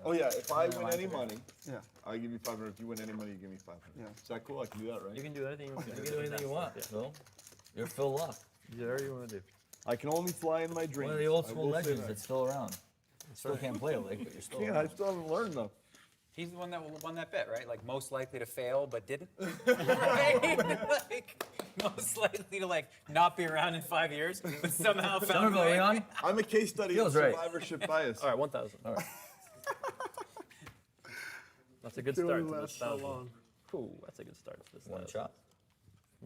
[SPEAKER 2] Oh yeah, if I win any money,
[SPEAKER 5] Yeah.
[SPEAKER 2] I give you 500. If you win any money, you give me 500.
[SPEAKER 5] Yeah.
[SPEAKER 2] Is that cool? I can do that, right?
[SPEAKER 3] You can do anything you want.
[SPEAKER 19] You can do anything you want, Phil. You're Phil Laak.
[SPEAKER 3] Do whatever you want to do.
[SPEAKER 2] I can only fly in my dreams.
[SPEAKER 19] One of the old
[SPEAKER 2] I
[SPEAKER 19] school
[SPEAKER 2] will say
[SPEAKER 19] legends
[SPEAKER 2] that.
[SPEAKER 19] that's still around. Still can't play a lick, but you're still
[SPEAKER 2] Yeah, I
[SPEAKER 19] around.
[SPEAKER 2] still haven't learned though.
[SPEAKER 16] He's the one that won that bet, right? Like most likely to fail but didn't. Like most likely to like not be around in 5 years, but somehow found a
[SPEAKER 19] Somerville, are
[SPEAKER 16] way.
[SPEAKER 19] you on?
[SPEAKER 2] I'm a case study of
[SPEAKER 19] Feels right.
[SPEAKER 2] survivorship bias.
[SPEAKER 3] All right, 1,000.
[SPEAKER 19] All right.
[SPEAKER 3] That's a good
[SPEAKER 5] It only
[SPEAKER 3] start to this
[SPEAKER 5] lasts so
[SPEAKER 3] 1,000.
[SPEAKER 5] long.
[SPEAKER 3] Cool, that's a good start to this 1,000.
[SPEAKER 19] One shot.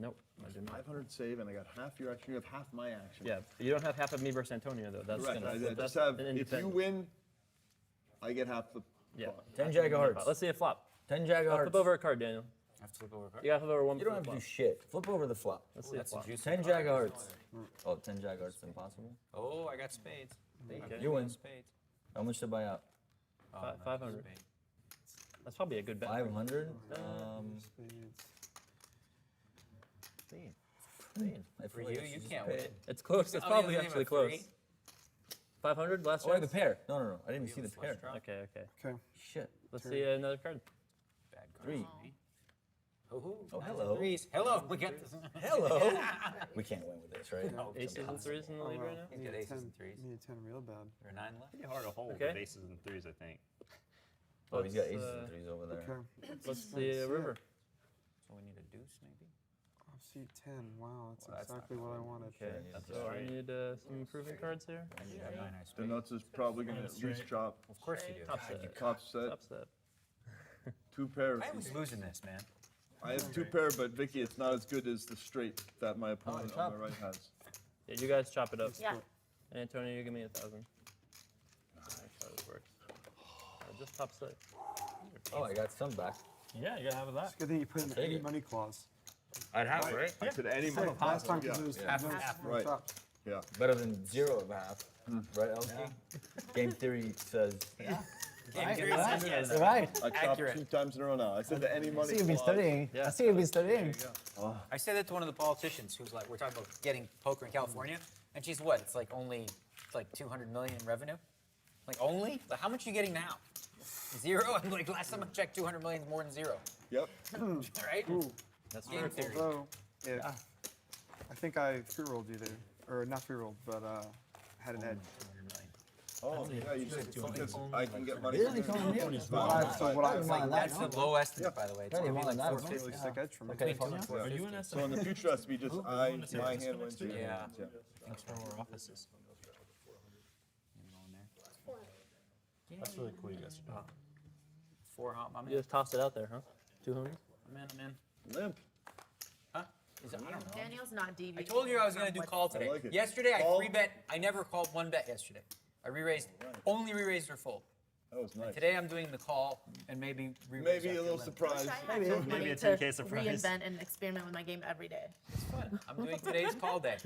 [SPEAKER 3] Nope, I did not.
[SPEAKER 2] 500 save, and I got half your action. You have half my action.
[SPEAKER 3] Yeah, you don't have half of me versus Antonio though. That's
[SPEAKER 2] Correct.
[SPEAKER 3] gonna.
[SPEAKER 2] I
[SPEAKER 3] that's
[SPEAKER 2] just have.
[SPEAKER 3] an
[SPEAKER 2] If you
[SPEAKER 3] independent.
[SPEAKER 2] win, I get half the.
[SPEAKER 3] Yeah.
[SPEAKER 19] 10 Jack of Hearts.
[SPEAKER 3] Let's see a flop.
[SPEAKER 19] 10 Jack of Hearts.
[SPEAKER 3] Flip over a card, Daniel.
[SPEAKER 16] I have to flip over a card.
[SPEAKER 3] You gotta flip over one.
[SPEAKER 19] You don't have to do shit. Flip over the flop.
[SPEAKER 3] Let's see a
[SPEAKER 16] That's a
[SPEAKER 3] flop.
[SPEAKER 16] juicy
[SPEAKER 19] 10 Jack of Hearts. Oh, 10 Jack of Hearts is impossible.
[SPEAKER 16] Oh, I got spades.
[SPEAKER 3] Okay.
[SPEAKER 19] You win.
[SPEAKER 16] Spades.
[SPEAKER 19] How much to buy out?
[SPEAKER 16] Oh, no,
[SPEAKER 3] 500.
[SPEAKER 16] spade.
[SPEAKER 3] That's probably a good bet.
[SPEAKER 19] 500?
[SPEAKER 3] Spade.
[SPEAKER 19] I
[SPEAKER 16] For
[SPEAKER 19] feel
[SPEAKER 16] you,
[SPEAKER 19] like I
[SPEAKER 16] you
[SPEAKER 19] should just
[SPEAKER 16] can't
[SPEAKER 19] pay
[SPEAKER 16] win.
[SPEAKER 19] it.
[SPEAKER 3] It's close. It's
[SPEAKER 16] Oh,
[SPEAKER 3] probably
[SPEAKER 16] you have
[SPEAKER 3] actually
[SPEAKER 16] a
[SPEAKER 3] close.
[SPEAKER 16] three?
[SPEAKER 3] 500 last
[SPEAKER 19] Oh, I have
[SPEAKER 3] chance.
[SPEAKER 19] the pair. No. I didn't see the pair.
[SPEAKER 3] Okay, okay.
[SPEAKER 5] Okay.
[SPEAKER 19] Shit.
[SPEAKER 3] Let's see another card.
[SPEAKER 16] Bad card.
[SPEAKER 19] 3.
[SPEAKER 16] Oh,
[SPEAKER 19] hello.
[SPEAKER 16] Threes. Hello, we got this.
[SPEAKER 19] Hello. We can't win with this, right?
[SPEAKER 16] No,
[SPEAKER 3] Aces and threes in the lead right now.
[SPEAKER 16] He's got aces and threes.
[SPEAKER 5] Need a 10 real bad.
[SPEAKER 16] There are 9 left.
[SPEAKER 11] Pretty hard to hold
[SPEAKER 3] Okay.
[SPEAKER 11] with aces and threes, I think.
[SPEAKER 19] Oh, he's got
[SPEAKER 3] Let's,
[SPEAKER 19] aces and 3s over there.
[SPEAKER 5] Okay.
[SPEAKER 3] Let's see a river.
[SPEAKER 16] So we need a deuce, maybe?
[SPEAKER 5] Oh, see 10. Wow, that's
[SPEAKER 16] Well, that's
[SPEAKER 5] exactly
[SPEAKER 16] not
[SPEAKER 5] what I
[SPEAKER 16] good.
[SPEAKER 5] wanted.
[SPEAKER 3] Okay, so I need some improving cards here.
[SPEAKER 16] I need a 9 eye
[SPEAKER 2] The
[SPEAKER 16] spade.
[SPEAKER 2] nuts is probably going to at least chop.
[SPEAKER 16] Of course you do.
[SPEAKER 3] Top set.
[SPEAKER 2] Top set.
[SPEAKER 3] Top set.
[SPEAKER 2] 2 pairs.
[SPEAKER 16] I was losing this, man.
[SPEAKER 2] I have 2 pair, but Vicky, it's not as good as the straight that my opponent on the right has.
[SPEAKER 3] Yeah, you guys chop it up.
[SPEAKER 4] Yeah.
[SPEAKER 3] And Antonio, you give me 1,000. That's how this works. Just top set.
[SPEAKER 19] Oh, I got some back.
[SPEAKER 3] Yeah, you gotta have that.
[SPEAKER 5] It's a good thing you put in the
[SPEAKER 19] Take
[SPEAKER 5] any
[SPEAKER 19] it.
[SPEAKER 5] money clause.
[SPEAKER 19] I'd have, right?
[SPEAKER 2] I said any
[SPEAKER 5] Say,
[SPEAKER 2] money.
[SPEAKER 5] last time
[SPEAKER 2] Yeah.
[SPEAKER 5] because it was
[SPEAKER 19] Yeah.
[SPEAKER 5] no
[SPEAKER 2] Right.
[SPEAKER 5] chops.
[SPEAKER 2] Yeah.
[SPEAKER 19] Better than 0 of a half. Right, ElkY? Game theory says.
[SPEAKER 16] Game theory says yes.
[SPEAKER 9] Right.
[SPEAKER 2] I chopped
[SPEAKER 16] Accurate.
[SPEAKER 2] 2 times in a row now. I said the any
[SPEAKER 9] I
[SPEAKER 2] money.
[SPEAKER 9] see you've been
[SPEAKER 2] clause.
[SPEAKER 9] studying.
[SPEAKER 3] Yeah.
[SPEAKER 9] I see you've been studying.
[SPEAKER 16] I said that to one of the politicians who's like, we're talking about getting poker in California, and she's what? It's like only, it's like 200 million in revenue. Like only? Like how much are you getting now? 0? I'm like last time I checked, 200 million is more than 0.
[SPEAKER 2] Yep.
[SPEAKER 16] Right?
[SPEAKER 3] That's
[SPEAKER 16] Game
[SPEAKER 3] true.
[SPEAKER 16] theory.
[SPEAKER 5] Although, if I think I free rolled you there, or not free rolled, but had an edge.
[SPEAKER 2] Oh, yeah, you said because I can get money.
[SPEAKER 16] Really?
[SPEAKER 2] from
[SPEAKER 16] Coming
[SPEAKER 2] there.
[SPEAKER 16] here?
[SPEAKER 5] So what I was like,
[SPEAKER 16] That's the low estimate, by the way. It's
[SPEAKER 5] Yeah,
[SPEAKER 16] only like
[SPEAKER 5] that was
[SPEAKER 16] 450.
[SPEAKER 5] really sick edge for me.
[SPEAKER 16] Okay.
[SPEAKER 10] Are you in
[SPEAKER 2] So in the future, it has to be just my hand wins. your
[SPEAKER 16] Yeah.
[SPEAKER 2] hand wins,
[SPEAKER 6] Thanks for more offices.
[SPEAKER 10] That's really cool, you guys.
[SPEAKER 6] 4 hot, my
[SPEAKER 3] You
[SPEAKER 6] man.
[SPEAKER 3] just tossed it out there, huh? 2 homies?
[SPEAKER 6] I'm in.
[SPEAKER 2] Limp.
[SPEAKER 6] Huh? Is it, I don't know.
[SPEAKER 4] Daniel's not deviating.
[SPEAKER 6] I told you I was going to do
[SPEAKER 4] from
[SPEAKER 6] call today.
[SPEAKER 2] like it.
[SPEAKER 6] Yesterday, I
[SPEAKER 2] Call.
[SPEAKER 6] 3-bet. I never called 1 bet yesterday. I re-raised, only re-raised or fold.
[SPEAKER 2] That was nice.
[SPEAKER 6] Today, I'm doing the call and maybe re-raise
[SPEAKER 2] Maybe a
[SPEAKER 6] after
[SPEAKER 2] little
[SPEAKER 6] limp.
[SPEAKER 2] surprise.
[SPEAKER 4] Wish I had enough
[SPEAKER 10] Maybe
[SPEAKER 4] money
[SPEAKER 10] a
[SPEAKER 4] to
[SPEAKER 10] 10K surprise.
[SPEAKER 4] reinvent and experiment with my game every day.
[SPEAKER 6] It's fun. I'm doing today's call day.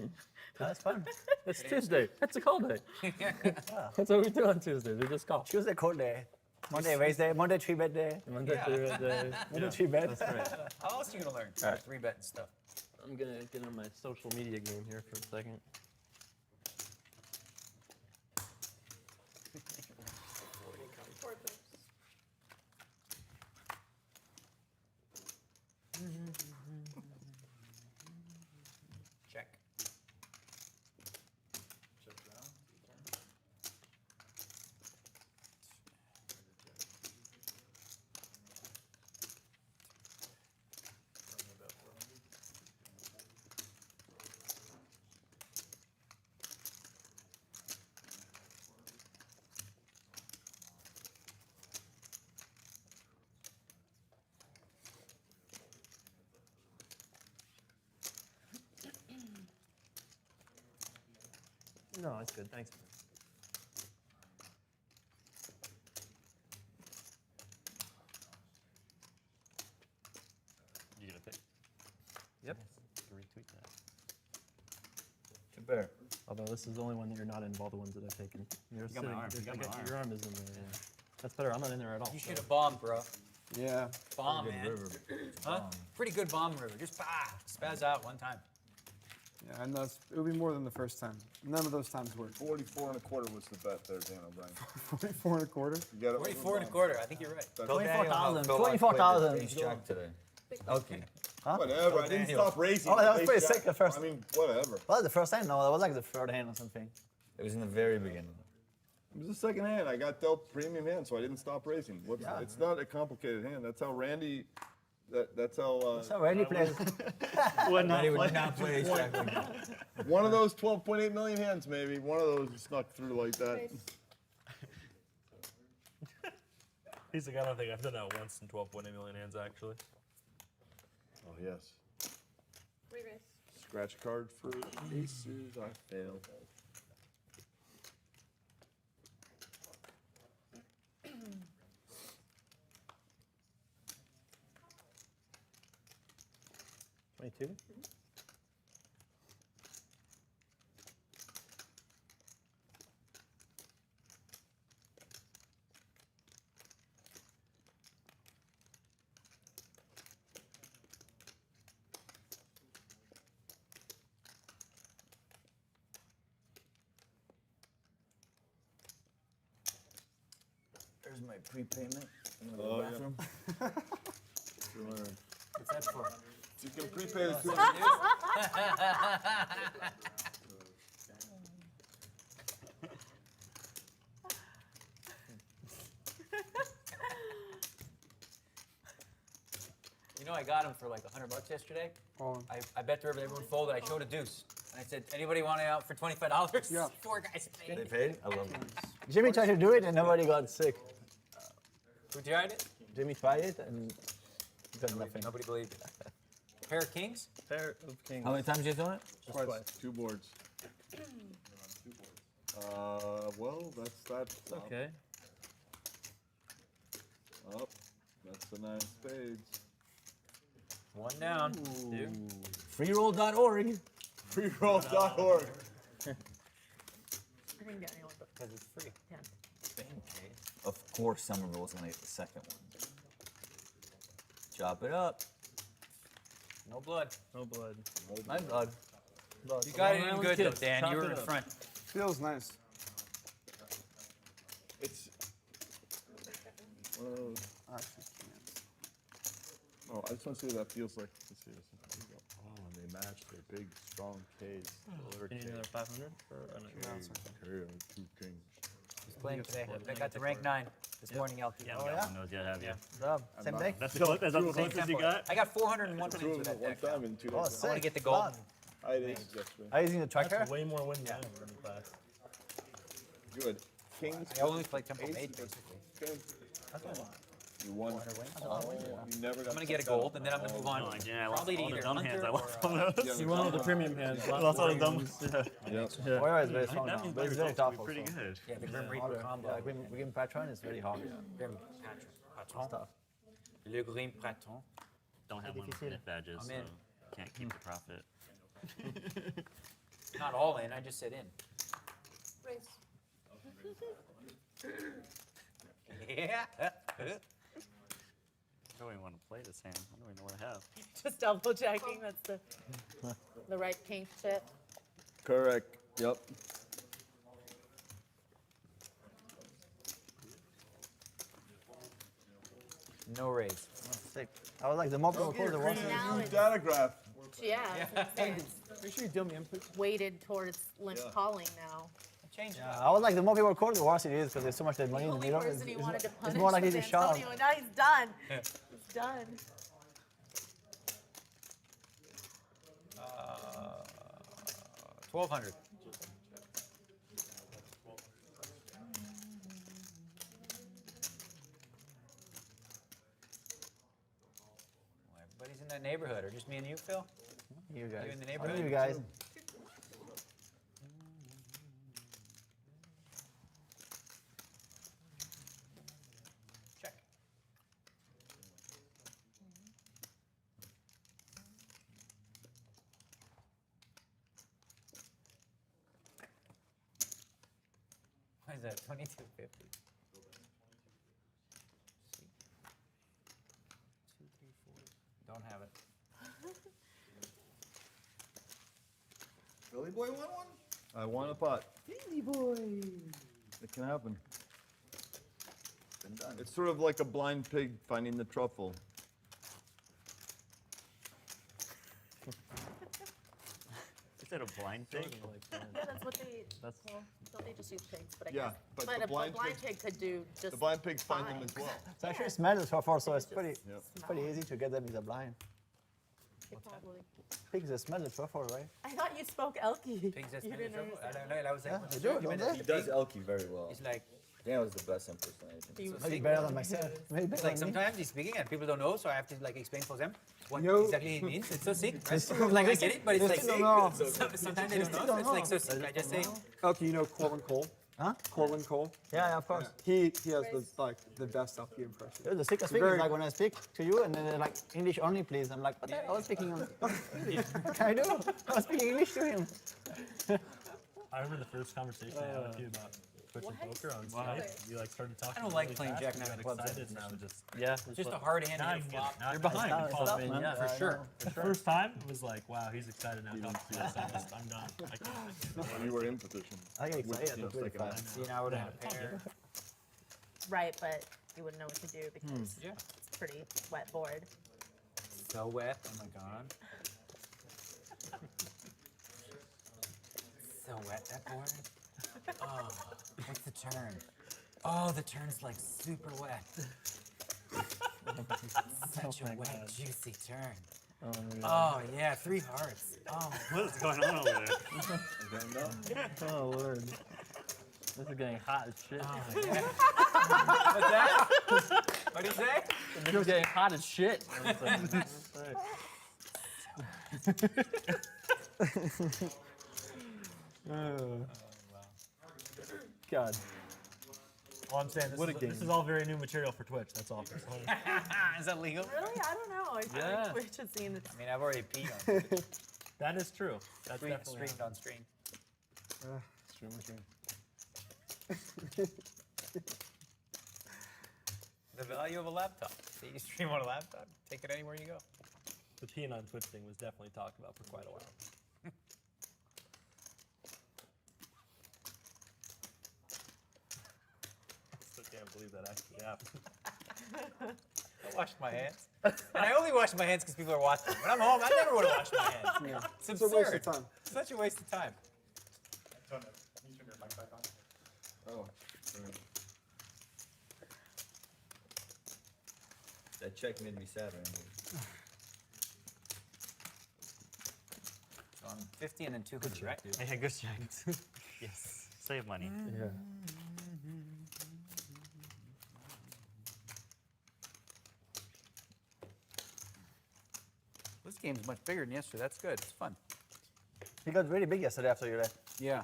[SPEAKER 3] That's fun. It's Tuesday. That's a call day. That's what we do on Tuesdays. We just call.
[SPEAKER 9] Tuesday call day. Monday raise day. Monday 3-bet day.
[SPEAKER 3] Monday,
[SPEAKER 6] Yeah.
[SPEAKER 3] Tuesday.
[SPEAKER 9] Monday 3-bet.
[SPEAKER 3] That's great.
[SPEAKER 6] How else are you going to learn?
[SPEAKER 3] All right.
[SPEAKER 6] 3-bet and stuff.
[SPEAKER 3] I'm gonna get into my social media game here for a second.
[SPEAKER 6] Check.
[SPEAKER 3] No, it's good. Thanks.
[SPEAKER 10] You gonna pick?
[SPEAKER 3] Yep.
[SPEAKER 10] Retweet that.
[SPEAKER 19] Too bad.
[SPEAKER 3] Although this is the only one that you're not in of all the ones that I've taken. You're
[SPEAKER 10] got my arm. You got my arm.
[SPEAKER 3] Your arm is in there. Yeah. That's better. I'm not in there at all.
[SPEAKER 6] You should have bombed, bro.
[SPEAKER 5] Yeah.
[SPEAKER 6] Bomb,
[SPEAKER 19] Pretty
[SPEAKER 6] man.
[SPEAKER 19] good river.
[SPEAKER 6] Huh? Pretty good bomb river. Just spaz out one time.
[SPEAKER 5] Yeah, and it would be more than the first time. None of those times worked.
[SPEAKER 2] 44.25 was the bet there, Dan O'Brien.
[SPEAKER 5] 44 and a quarter?
[SPEAKER 2] You got it.
[SPEAKER 6] 44.25. I think you're right.
[SPEAKER 2] That's
[SPEAKER 9] 24,000.
[SPEAKER 19] Phil Laak played
[SPEAKER 9] 24,000.
[SPEAKER 19] Ace Jack today. ElkY.
[SPEAKER 9] Huh?
[SPEAKER 2] Whatever. I didn't stop racing.
[SPEAKER 9] Oh, that was
[SPEAKER 2] Ace
[SPEAKER 9] pretty
[SPEAKER 2] Jack.
[SPEAKER 9] sick at first.
[SPEAKER 2] I mean, whatever.
[SPEAKER 9] Was it the first hand? No, that was like the third hand or something.
[SPEAKER 19] It was in the very beginning.
[SPEAKER 2] It was the second hand. I got dealt premium hand, so I didn't stop racing. It's not a complicated hand. That's how Randy. That's how.
[SPEAKER 9] So Randy plays.
[SPEAKER 19] Randy would not play Ace Jack again.
[SPEAKER 2] One of those 12.8 million hands, maybe. One of those snuck through like that.
[SPEAKER 10] He's like, I don't think I've done that once in 12.8 million hands, actually.
[SPEAKER 2] Oh yes.
[SPEAKER 4] Re-raise.
[SPEAKER 2] Scratch card for aces. I failed.
[SPEAKER 3] $22.
[SPEAKER 19] There's my prepayment. In the
[SPEAKER 2] Oh, yeah.
[SPEAKER 19] bathroom.
[SPEAKER 6] What's that for?
[SPEAKER 2] You can prepay the 200.
[SPEAKER 6] You know, I got him for like $100 yesterday.
[SPEAKER 5] Oh.
[SPEAKER 6] I bet the river, everyone folded. I showed a deuce. And I said, anybody want it out for $25?
[SPEAKER 5] Yeah.
[SPEAKER 6] 4 guys paid.
[SPEAKER 19] They paid? I love them.
[SPEAKER 9] Jimmy tried to do it and nobody got sick.
[SPEAKER 6] Who tried it?
[SPEAKER 9] Jimmy tried it and got nothing.
[SPEAKER 6] Nobody believed it. Pair of kings?
[SPEAKER 10] Pair of kings.
[SPEAKER 19] How many times you done it?
[SPEAKER 2] Twice. 2 boards. Well, that's that.
[SPEAKER 3] Okay.
[SPEAKER 2] Up. That's the 9 of spades.
[SPEAKER 6] 1 down.
[SPEAKER 9] Freeroll.org.
[SPEAKER 2] Freeroll.org.
[SPEAKER 4] You can get anyone
[SPEAKER 6] Because it's free.
[SPEAKER 4] Yeah.
[SPEAKER 19] Of course, Somerville was gonna get the second one. Chop it up.
[SPEAKER 6] No blood.
[SPEAKER 3] No blood.
[SPEAKER 19] My blood.
[SPEAKER 6] You got it
[SPEAKER 3] Long
[SPEAKER 6] in
[SPEAKER 3] Island
[SPEAKER 6] good though,
[SPEAKER 3] kids,
[SPEAKER 6] Dan.
[SPEAKER 3] chop
[SPEAKER 6] You were
[SPEAKER 3] it
[SPEAKER 6] in
[SPEAKER 3] up.
[SPEAKER 6] front.
[SPEAKER 5] Feels nice.
[SPEAKER 2] It's one of those.
[SPEAKER 5] I actually can't.
[SPEAKER 2] Oh, I just want to see what that feels like. Let's see this. There you go. Oh, and then
[SPEAKER 17] match. They're big, strong Ks.
[SPEAKER 3] You need another 500 for an
[SPEAKER 17] Two kings.
[SPEAKER 16] He's playing today. I got to rank 9 this morning, ElkY.
[SPEAKER 11] Yeah, I haven't got one of those yet, have you?
[SPEAKER 16] Dub. Same day?
[SPEAKER 11] That's the closest you got?
[SPEAKER 16] I got 401 wins with that deck.
[SPEAKER 17] One time in 2 days.
[SPEAKER 16] Oh, sick. I want to get the gold.
[SPEAKER 17] I did yesterday.
[SPEAKER 9] Are you using the tracker?
[SPEAKER 3] That's way more wins than I have in the class.
[SPEAKER 17] Good. Kings.
[SPEAKER 16] I only play Temple
[SPEAKER 17] ace,
[SPEAKER 16] Mage, basically.
[SPEAKER 17] That's a lot. You won. You never got
[SPEAKER 16] I'm going to get a gold, and then I'm going to move on. Probably to either
[SPEAKER 11] dumb hands I
[SPEAKER 16] Hunter
[SPEAKER 11] lost on those.
[SPEAKER 3] You won all the premium hands.
[SPEAKER 11] Lost all the dumb ones.
[SPEAKER 9] Yeah. Warrior is very strong
[SPEAKER 11] That
[SPEAKER 9] now,
[SPEAKER 11] means
[SPEAKER 9] but it's
[SPEAKER 11] my
[SPEAKER 9] very
[SPEAKER 11] results
[SPEAKER 9] tough
[SPEAKER 11] will be
[SPEAKER 9] also.
[SPEAKER 11] pretty good.
[SPEAKER 16] Yeah, the Grim Reaper combo.
[SPEAKER 9] Yeah, Grim Patron is really hard.
[SPEAKER 16] Grim Patron.
[SPEAKER 9] Stuff.
[SPEAKER 16] Le Grim Patron.
[SPEAKER 11] Don't have one with myth badges,
[SPEAKER 16] I'm
[SPEAKER 11] so
[SPEAKER 16] in.
[SPEAKER 11] can't keep the profit.
[SPEAKER 16] Not all in, I just said in. Yeah.
[SPEAKER 11] I don't even want to play this hand. I don't even know what I have.
[SPEAKER 4] Just double checking, that's the right pink chip.
[SPEAKER 2] Correct. Yep.
[SPEAKER 16] No raise.
[SPEAKER 9] Sick. I was like, the more people call the worse.
[SPEAKER 4] Now it's,
[SPEAKER 2] Data graph.
[SPEAKER 4] yeah,
[SPEAKER 9] Make sure you tell me input.
[SPEAKER 4] weighted towards limp calling now.
[SPEAKER 16] Change it.
[SPEAKER 9] I was like, the more people call, the worse it is because there's so much dead money
[SPEAKER 4] The
[SPEAKER 9] in the
[SPEAKER 4] only
[SPEAKER 9] middle.
[SPEAKER 4] person he wanted to punish
[SPEAKER 9] It's more likely
[SPEAKER 4] was
[SPEAKER 9] to shut up.
[SPEAKER 4] Antonio, and now he's done. He's done.
[SPEAKER 16] 1200. Well, everybody's in that neighborhood, or just me and you, Phil?
[SPEAKER 9] You guys.
[SPEAKER 16] You in the
[SPEAKER 9] I
[SPEAKER 16] neighborhood?
[SPEAKER 9] know you guys.
[SPEAKER 16] Check. What is that? 2250. 2, 3, 4. Don't have it.
[SPEAKER 2] Billy Boy won one?
[SPEAKER 17] I won a pot.
[SPEAKER 2] Billy Boy.
[SPEAKER 17] It can happen.
[SPEAKER 2] Been done.
[SPEAKER 17] It's sort of like a blind pig finding the truffle.
[SPEAKER 11] Is that a blind pig?
[SPEAKER 4] Yeah, that's what they,
[SPEAKER 11] That's-
[SPEAKER 4] well, don't they just use pigs, but I
[SPEAKER 2] Yeah,
[SPEAKER 4] guess.
[SPEAKER 2] but
[SPEAKER 4] But
[SPEAKER 2] the
[SPEAKER 4] a
[SPEAKER 2] blind
[SPEAKER 4] blind pig could do just
[SPEAKER 2] The blind pigs find them
[SPEAKER 4] fine.
[SPEAKER 2] as well.
[SPEAKER 9] So actually, it smells so far, so it's
[SPEAKER 4] Just
[SPEAKER 9] pretty easy to get them in the blind.
[SPEAKER 4] They probably-
[SPEAKER 9] Pigs, they smell the truffle, right?
[SPEAKER 4] I thought you spoke ElkY.
[SPEAKER 16] Pigs that
[SPEAKER 4] You
[SPEAKER 16] smell the
[SPEAKER 4] didn't
[SPEAKER 16] trouble. I
[SPEAKER 4] understand.
[SPEAKER 16] don't know. I was like,
[SPEAKER 9] Yeah, they do, don't they?
[SPEAKER 19] He does ElkY very well.
[SPEAKER 16] It's like,
[SPEAKER 19] I think I was the best impersonation.
[SPEAKER 4] You-
[SPEAKER 9] Maybe better than myself. Maybe
[SPEAKER 16] it's
[SPEAKER 9] better
[SPEAKER 16] like
[SPEAKER 9] than me.
[SPEAKER 16] sometimes he's speaking and people don't know, so I have to like explain for them what
[SPEAKER 9] Yo.
[SPEAKER 16] exactly it means. It's so sick. Right?
[SPEAKER 9] They still-
[SPEAKER 16] Like I
[SPEAKER 9] they
[SPEAKER 16] get
[SPEAKER 9] still-
[SPEAKER 16] it, but it's
[SPEAKER 9] they
[SPEAKER 16] like
[SPEAKER 9] still don't know.
[SPEAKER 16] sometimes they
[SPEAKER 9] They
[SPEAKER 16] don't know.
[SPEAKER 9] still
[SPEAKER 16] So it's
[SPEAKER 9] don't
[SPEAKER 16] like so
[SPEAKER 9] know.
[SPEAKER 16] sick. I just say,
[SPEAKER 20] ElkY, you know Corwin Cole?
[SPEAKER 9] Huh?
[SPEAKER 20] Corwin Cole?
[SPEAKER 9] Yeah, of course.
[SPEAKER 20] He has the best ElkY impression.
[SPEAKER 9] The sickest thing is like when I speak to you and then they're like, English only, please. I'm like, what the hell? I was speaking English. What can I do? I was speaking English to him.
[SPEAKER 3] I remember the first conversation I had with you about Twitch and poker on Skype. You like started talking.
[SPEAKER 16] I don't like
[SPEAKER 3] really
[SPEAKER 16] playing
[SPEAKER 3] fast,
[SPEAKER 16] Jack
[SPEAKER 3] and
[SPEAKER 16] Nine
[SPEAKER 3] you
[SPEAKER 16] clubs
[SPEAKER 3] got
[SPEAKER 16] at
[SPEAKER 3] excited, and I
[SPEAKER 16] this
[SPEAKER 3] was just
[SPEAKER 16] it's just a hard hand
[SPEAKER 3] now
[SPEAKER 16] to
[SPEAKER 3] you get
[SPEAKER 16] flop.
[SPEAKER 3] it. Now
[SPEAKER 16] You're behind.
[SPEAKER 3] it's tough,
[SPEAKER 16] I mean,
[SPEAKER 3] man.
[SPEAKER 16] for sure.
[SPEAKER 3] The first time it was like, wow, he's excited now. Talking to us. I'm done. I can't.
[SPEAKER 17] You were in position.
[SPEAKER 9] I get
[SPEAKER 17] With,
[SPEAKER 9] excited.
[SPEAKER 17] you know,
[SPEAKER 9] That's really
[SPEAKER 17] second
[SPEAKER 9] fast.
[SPEAKER 17] hand.
[SPEAKER 16] See, now I would have a pair.
[SPEAKER 4] Right, but you wouldn't know what to do because
[SPEAKER 16] Yeah.
[SPEAKER 4] it's pretty wet board.
[SPEAKER 16] So wet. Oh my god. So wet that board. Oh, what's the turn? Oh, the turn is like super wet. Such a wet, juicy turn. Oh yeah, 3 hearts. Oh,
[SPEAKER 11] What is going on over there?
[SPEAKER 3] Oh lord. This is getting hot as shit.
[SPEAKER 16] oh yeah. What's that? What did you say?
[SPEAKER 3] This is getting hot as shit.
[SPEAKER 9] God.
[SPEAKER 3] All I'm saying, this is all very new material for Twitch. That's all.
[SPEAKER 16] Is that legal?
[SPEAKER 4] Really? I don't know. I feel
[SPEAKER 3] Yeah.
[SPEAKER 4] like Twitch has seen it.
[SPEAKER 16] I mean, I've already peed on it.
[SPEAKER 3] That is true. That's definitely
[SPEAKER 16] Streamed on stream. The value of a laptop. So you stream on a laptop, take it anywhere you go.
[SPEAKER 3] the peeing on Twitch thing was definitely talked about for quite a while. I still can't believe that actually happened.
[SPEAKER 6] I washed my hands. And I only wash my hands because people are watching. When I'm home, I never want to wash my hands.
[SPEAKER 20] Yeah.
[SPEAKER 6] It's
[SPEAKER 20] It's
[SPEAKER 6] absurd.
[SPEAKER 20] a waste of time.
[SPEAKER 6] Such a waste of time.
[SPEAKER 1] Can you turn your mic back on?
[SPEAKER 2] Oh.
[SPEAKER 19] That check made me sad, Randy.
[SPEAKER 6] So I'm 50 and then 200, right?
[SPEAKER 11] Yeah, good check. Yes. Save money.
[SPEAKER 20] Yeah.
[SPEAKER 16] This game's much bigger than yesterday. That's good. It's fun.
[SPEAKER 9] He got really big yesterday after you left.
[SPEAKER 16] Yeah.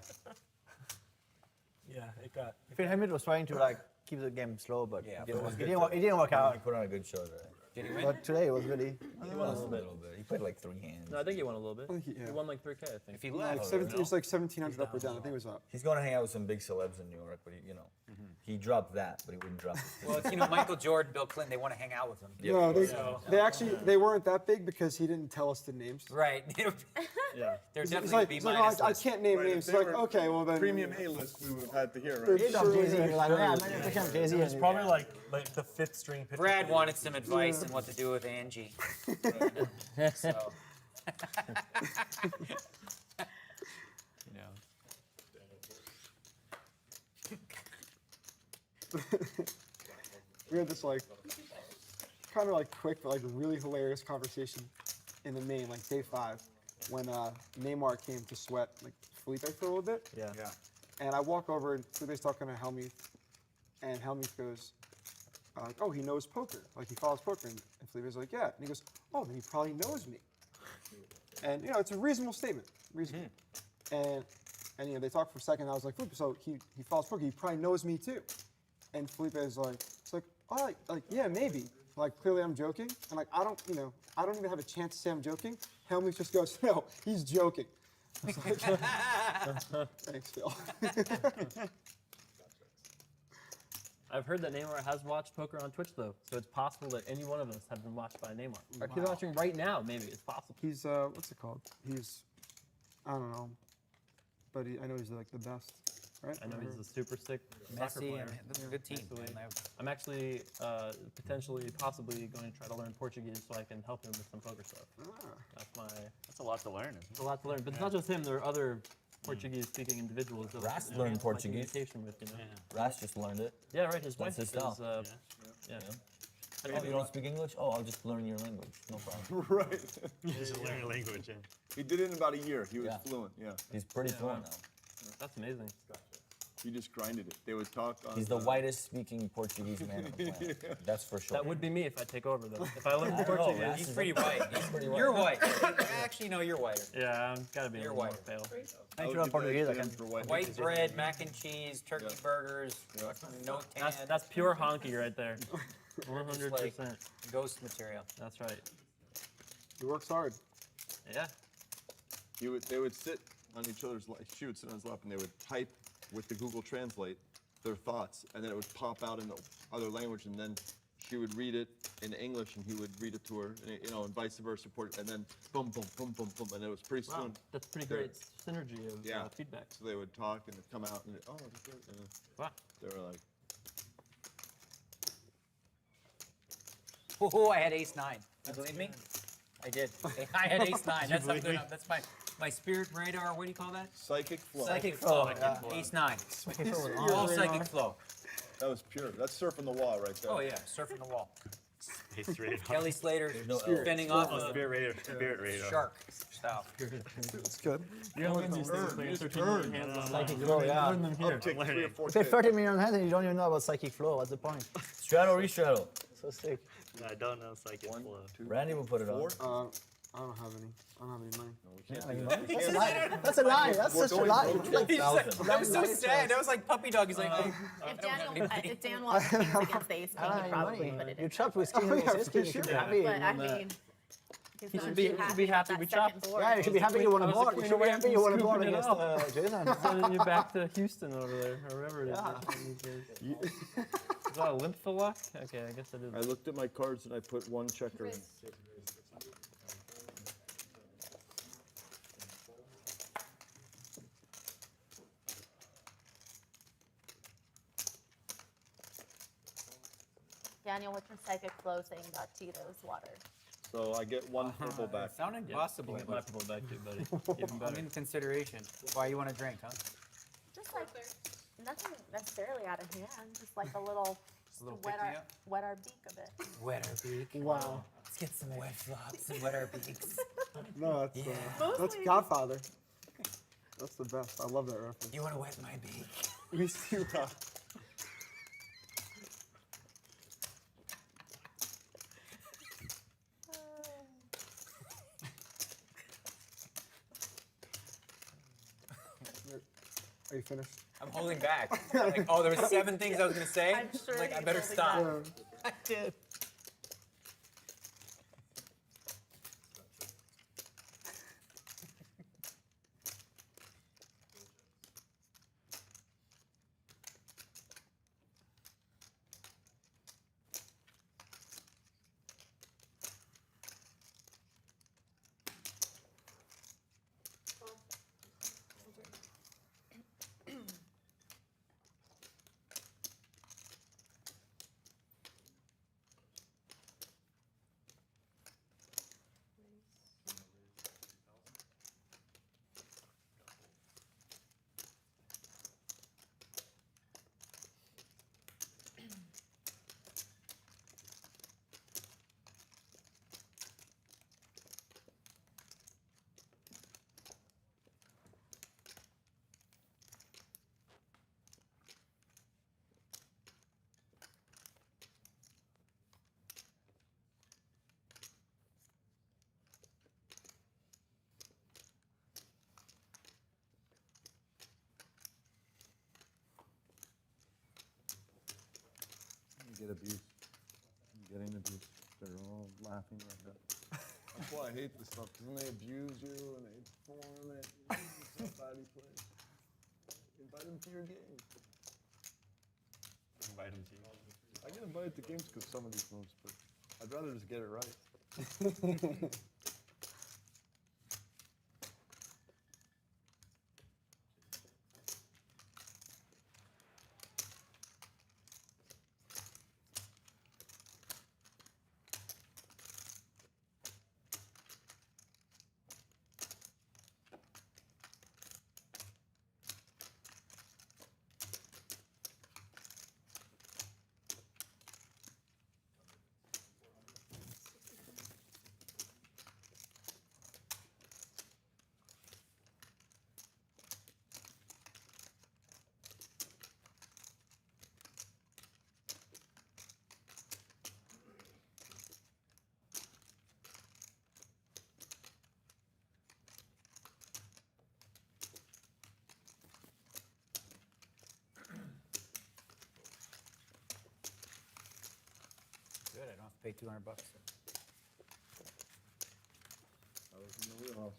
[SPEAKER 3] Yeah, it got.
[SPEAKER 9] Hellmuth was trying to like keep the game slow, but
[SPEAKER 6] Yeah,
[SPEAKER 9] it
[SPEAKER 6] but it was
[SPEAKER 9] didn't work out.
[SPEAKER 19] He put on a good show today.
[SPEAKER 6] Did he win?
[SPEAKER 9] But today it was really.
[SPEAKER 19] He won a little bit. He played like 3 hands.
[SPEAKER 3] No, I think he won a little bit.
[SPEAKER 20] Yeah.
[SPEAKER 3] He won like 3K, I think.
[SPEAKER 6] If he
[SPEAKER 20] Like
[SPEAKER 6] left,
[SPEAKER 20] 17, it's like 1,700 up or down. I think it was up.
[SPEAKER 19] He's going to hang out with some big celebs in New York, but he dropped that, but he wouldn't drop this.
[SPEAKER 6] well, it's, Michael Jordan, Bill Clinton, they want to hang out with him.
[SPEAKER 19] Yeah.
[SPEAKER 20] No, they actually they weren't that big because he didn't tell us the names.
[SPEAKER 6] Right.
[SPEAKER 3] Yeah.
[SPEAKER 6] They're
[SPEAKER 20] He's
[SPEAKER 6] definitely
[SPEAKER 20] like,
[SPEAKER 6] B
[SPEAKER 20] he's like,
[SPEAKER 6] minus.
[SPEAKER 20] oh, I can't name names. It's like, okay, well then.
[SPEAKER 17] Premium A-list we would have had to hear,
[SPEAKER 20] They're
[SPEAKER 17] right?
[SPEAKER 9] You know Jay-Z, you're like, yeah, man, I can't Jay-Z.
[SPEAKER 3] It was probably like the 5th string pitcher.
[SPEAKER 6] Brad wanted some advice on what to do with Angie. So.
[SPEAKER 20] We had this like kind of like quick but like really hilarious conversation in the main, like day 5, when Neymar came to sweat like Felipe for a little bit.
[SPEAKER 3] Yeah.
[SPEAKER 20] And I walk over and Felipe's talking to Hellmuth, and Hellmuth goes, oh, he knows poker. Like he follows poker. And Felipe's like, yeah. And he goes, oh, then he probably knows me. And it's a reasonable statement. Reasonable. And they talked for a second. And I was like, Felipe, so he follows poker. He probably knows me too. And Felipe is like, oh, like yeah, maybe. Like clearly I'm joking. And like I don't even have a chance to say I'm joking. Hellmuth just goes, no, he's joking. I was like, thanks, Phil.
[SPEAKER 3] I've heard that Neymar has watched poker on Twitch though, so it's possible that any one of us have been watched by Neymar. Or he's watching right now, maybe. It's possible.
[SPEAKER 20] He's what's it called? He's I don't know, but I know he's like the best, right?
[SPEAKER 3] I know he's a super sick soccer
[SPEAKER 6] Messi,
[SPEAKER 3] player.
[SPEAKER 6] and that's a good team.
[SPEAKER 3] I'm actually potentially, possibly going to try to learn Portuguese so I can help him with some poker stuff.
[SPEAKER 11] That's a lot to learn.
[SPEAKER 3] It's a lot to learn, but it's not just him. There are other Portuguese-speaking individuals that
[SPEAKER 19] Ras
[SPEAKER 3] I
[SPEAKER 19] learned
[SPEAKER 3] my
[SPEAKER 19] Portuguese.
[SPEAKER 3] communication with,
[SPEAKER 19] Ras just learned it.
[SPEAKER 3] Yeah, right. His
[SPEAKER 19] That's
[SPEAKER 3] wife
[SPEAKER 19] his style.
[SPEAKER 3] is. Yeah.
[SPEAKER 19] Oh, you don't speak English? Oh, I'll just learn your language. No problem.
[SPEAKER 17] Right.
[SPEAKER 11] Just learn a language, yeah.
[SPEAKER 17] He did it in about a year. He was fluent, yeah.
[SPEAKER 19] He's pretty fluent now.
[SPEAKER 3] That's amazing.
[SPEAKER 17] He just grinded it. They would talk on...
[SPEAKER 19] He's the whitest speaking Portuguese man on the planet. That's for sure.
[SPEAKER 3] That would be me if I take over, though. If I learn
[SPEAKER 19] I don't know,
[SPEAKER 3] Portuguese.
[SPEAKER 19] Ras
[SPEAKER 6] He's
[SPEAKER 19] is
[SPEAKER 6] pretty
[SPEAKER 19] up there.
[SPEAKER 6] white.
[SPEAKER 19] He's pretty white.
[SPEAKER 6] You're white. Actually, no, you're whiter.
[SPEAKER 3] Yeah, I've got to be a
[SPEAKER 6] You're
[SPEAKER 3] little more
[SPEAKER 6] white.
[SPEAKER 3] pale.
[SPEAKER 9] I should have Portuguese. I can.
[SPEAKER 6] White bread, mac and cheese, turkey burgers, no tan.
[SPEAKER 3] That's pure honky right there. 100%.
[SPEAKER 6] Ghost material.
[SPEAKER 3] That's right.
[SPEAKER 20] He works hard.
[SPEAKER 3] Yeah.
[SPEAKER 2] They would sit on each other's lap. She would sit on his lap, and they would type with the Google Translate their thoughts, and then it would pop out in the other language, and then she would read it in English, and he would read it to her, and vice versa. And then boom, boom, boom, boom, boom, and it was pretty soon.
[SPEAKER 3] That's pretty great synergy of feedback.
[SPEAKER 2] So they would talk, and it'd come out, and that's good.
[SPEAKER 3] Wow.
[SPEAKER 2] They were like,
[SPEAKER 6] Oh, I had ace-9. You believe me? I did. I had ace-9. That's how good. That's my spirit radar. What do you call that?
[SPEAKER 2] Psychic flow.
[SPEAKER 6] Psychic flow. Ace-9. All psychic flow.
[SPEAKER 2] That was pure. That's surfing the wall right there.
[SPEAKER 6] Oh yeah, surfing the wall.
[SPEAKER 11] Space radar.
[SPEAKER 6] Kelly Slater fending off a
[SPEAKER 11] Spirit radar.
[SPEAKER 6] shark style.
[SPEAKER 20] It's good.
[SPEAKER 3] You're one of these things playing 13 hands on
[SPEAKER 9] Psychic flow, yeah.
[SPEAKER 3] Learn them here.
[SPEAKER 9] You pay 30 million hands and you don't even know about psychic flow. What's the point?
[SPEAKER 19] Straddle, restraddle.
[SPEAKER 9] So sick.
[SPEAKER 11] I don't know psychic flow.
[SPEAKER 19] Randy will put it on.
[SPEAKER 20] I don't have any. I don't have any money.
[SPEAKER 9] That's a lie. That's a lie. That's such a lie.
[SPEAKER 6] That was so sad. That was like puppy dog. He's like,
[SPEAKER 4] If Dan wants to against the ace king, he probably put it
[SPEAKER 9] You
[SPEAKER 4] in.
[SPEAKER 9] chopped with skin. You should be happy.
[SPEAKER 4] But I mean,
[SPEAKER 3] He should be happy we chopped.
[SPEAKER 9] Yeah, you should be happy you won a board. You should be happy you won a board against Jason.
[SPEAKER 3] Sending you back to Houston over there, or wherever it is. Is that a limp for luck? Okay, I guess it is.
[SPEAKER 2] I looked at my cards and I put one checker in.
[SPEAKER 4] Daniel, what's your psychic flow saying about Tito's water?
[SPEAKER 2] So I get one purple back.
[SPEAKER 16] Sounded
[SPEAKER 3] Yeah,
[SPEAKER 16] possible.
[SPEAKER 3] you get my purple back too, buddy. Even
[SPEAKER 16] I'm
[SPEAKER 3] better.
[SPEAKER 16] in consideration. Why you want to drink, huh?
[SPEAKER 4] Just like nothing necessarily out of hand, just like a little, just
[SPEAKER 16] A little
[SPEAKER 4] wet our,
[SPEAKER 16] pick-me-up?
[SPEAKER 4] wet our beak a bit.
[SPEAKER 16] Wet our beak.
[SPEAKER 20] Wow.
[SPEAKER 16] Let's get some wet flops and wet our beaks.
[SPEAKER 20] No, that's
[SPEAKER 16] Yeah.
[SPEAKER 20] that's
[SPEAKER 4] Mostly-
[SPEAKER 20] Godfather. That's the best. I love that reference.
[SPEAKER 16] You want to wet my beak?
[SPEAKER 20] We see Rob. Are you finished?
[SPEAKER 16] I'm holding back. Like, oh, there were 7 things I was gonna say.
[SPEAKER 4] I'm sure
[SPEAKER 16] Like, I
[SPEAKER 4] he's
[SPEAKER 16] better
[SPEAKER 4] holding
[SPEAKER 16] stop.
[SPEAKER 20] Yeah.
[SPEAKER 16] I did.
[SPEAKER 2] You get abused. You're getting abused. They're all laughing right now. That's why I hate this stuff, because then they abuse you and they form it. It's body play. Invite them to your game.
[SPEAKER 3] Invite him to you.
[SPEAKER 2] I get invited to games because some of these moves, but I'd rather just get it right.
[SPEAKER 16] Good, I don't have to pay $200.
[SPEAKER 2] I was in the wheelhouse.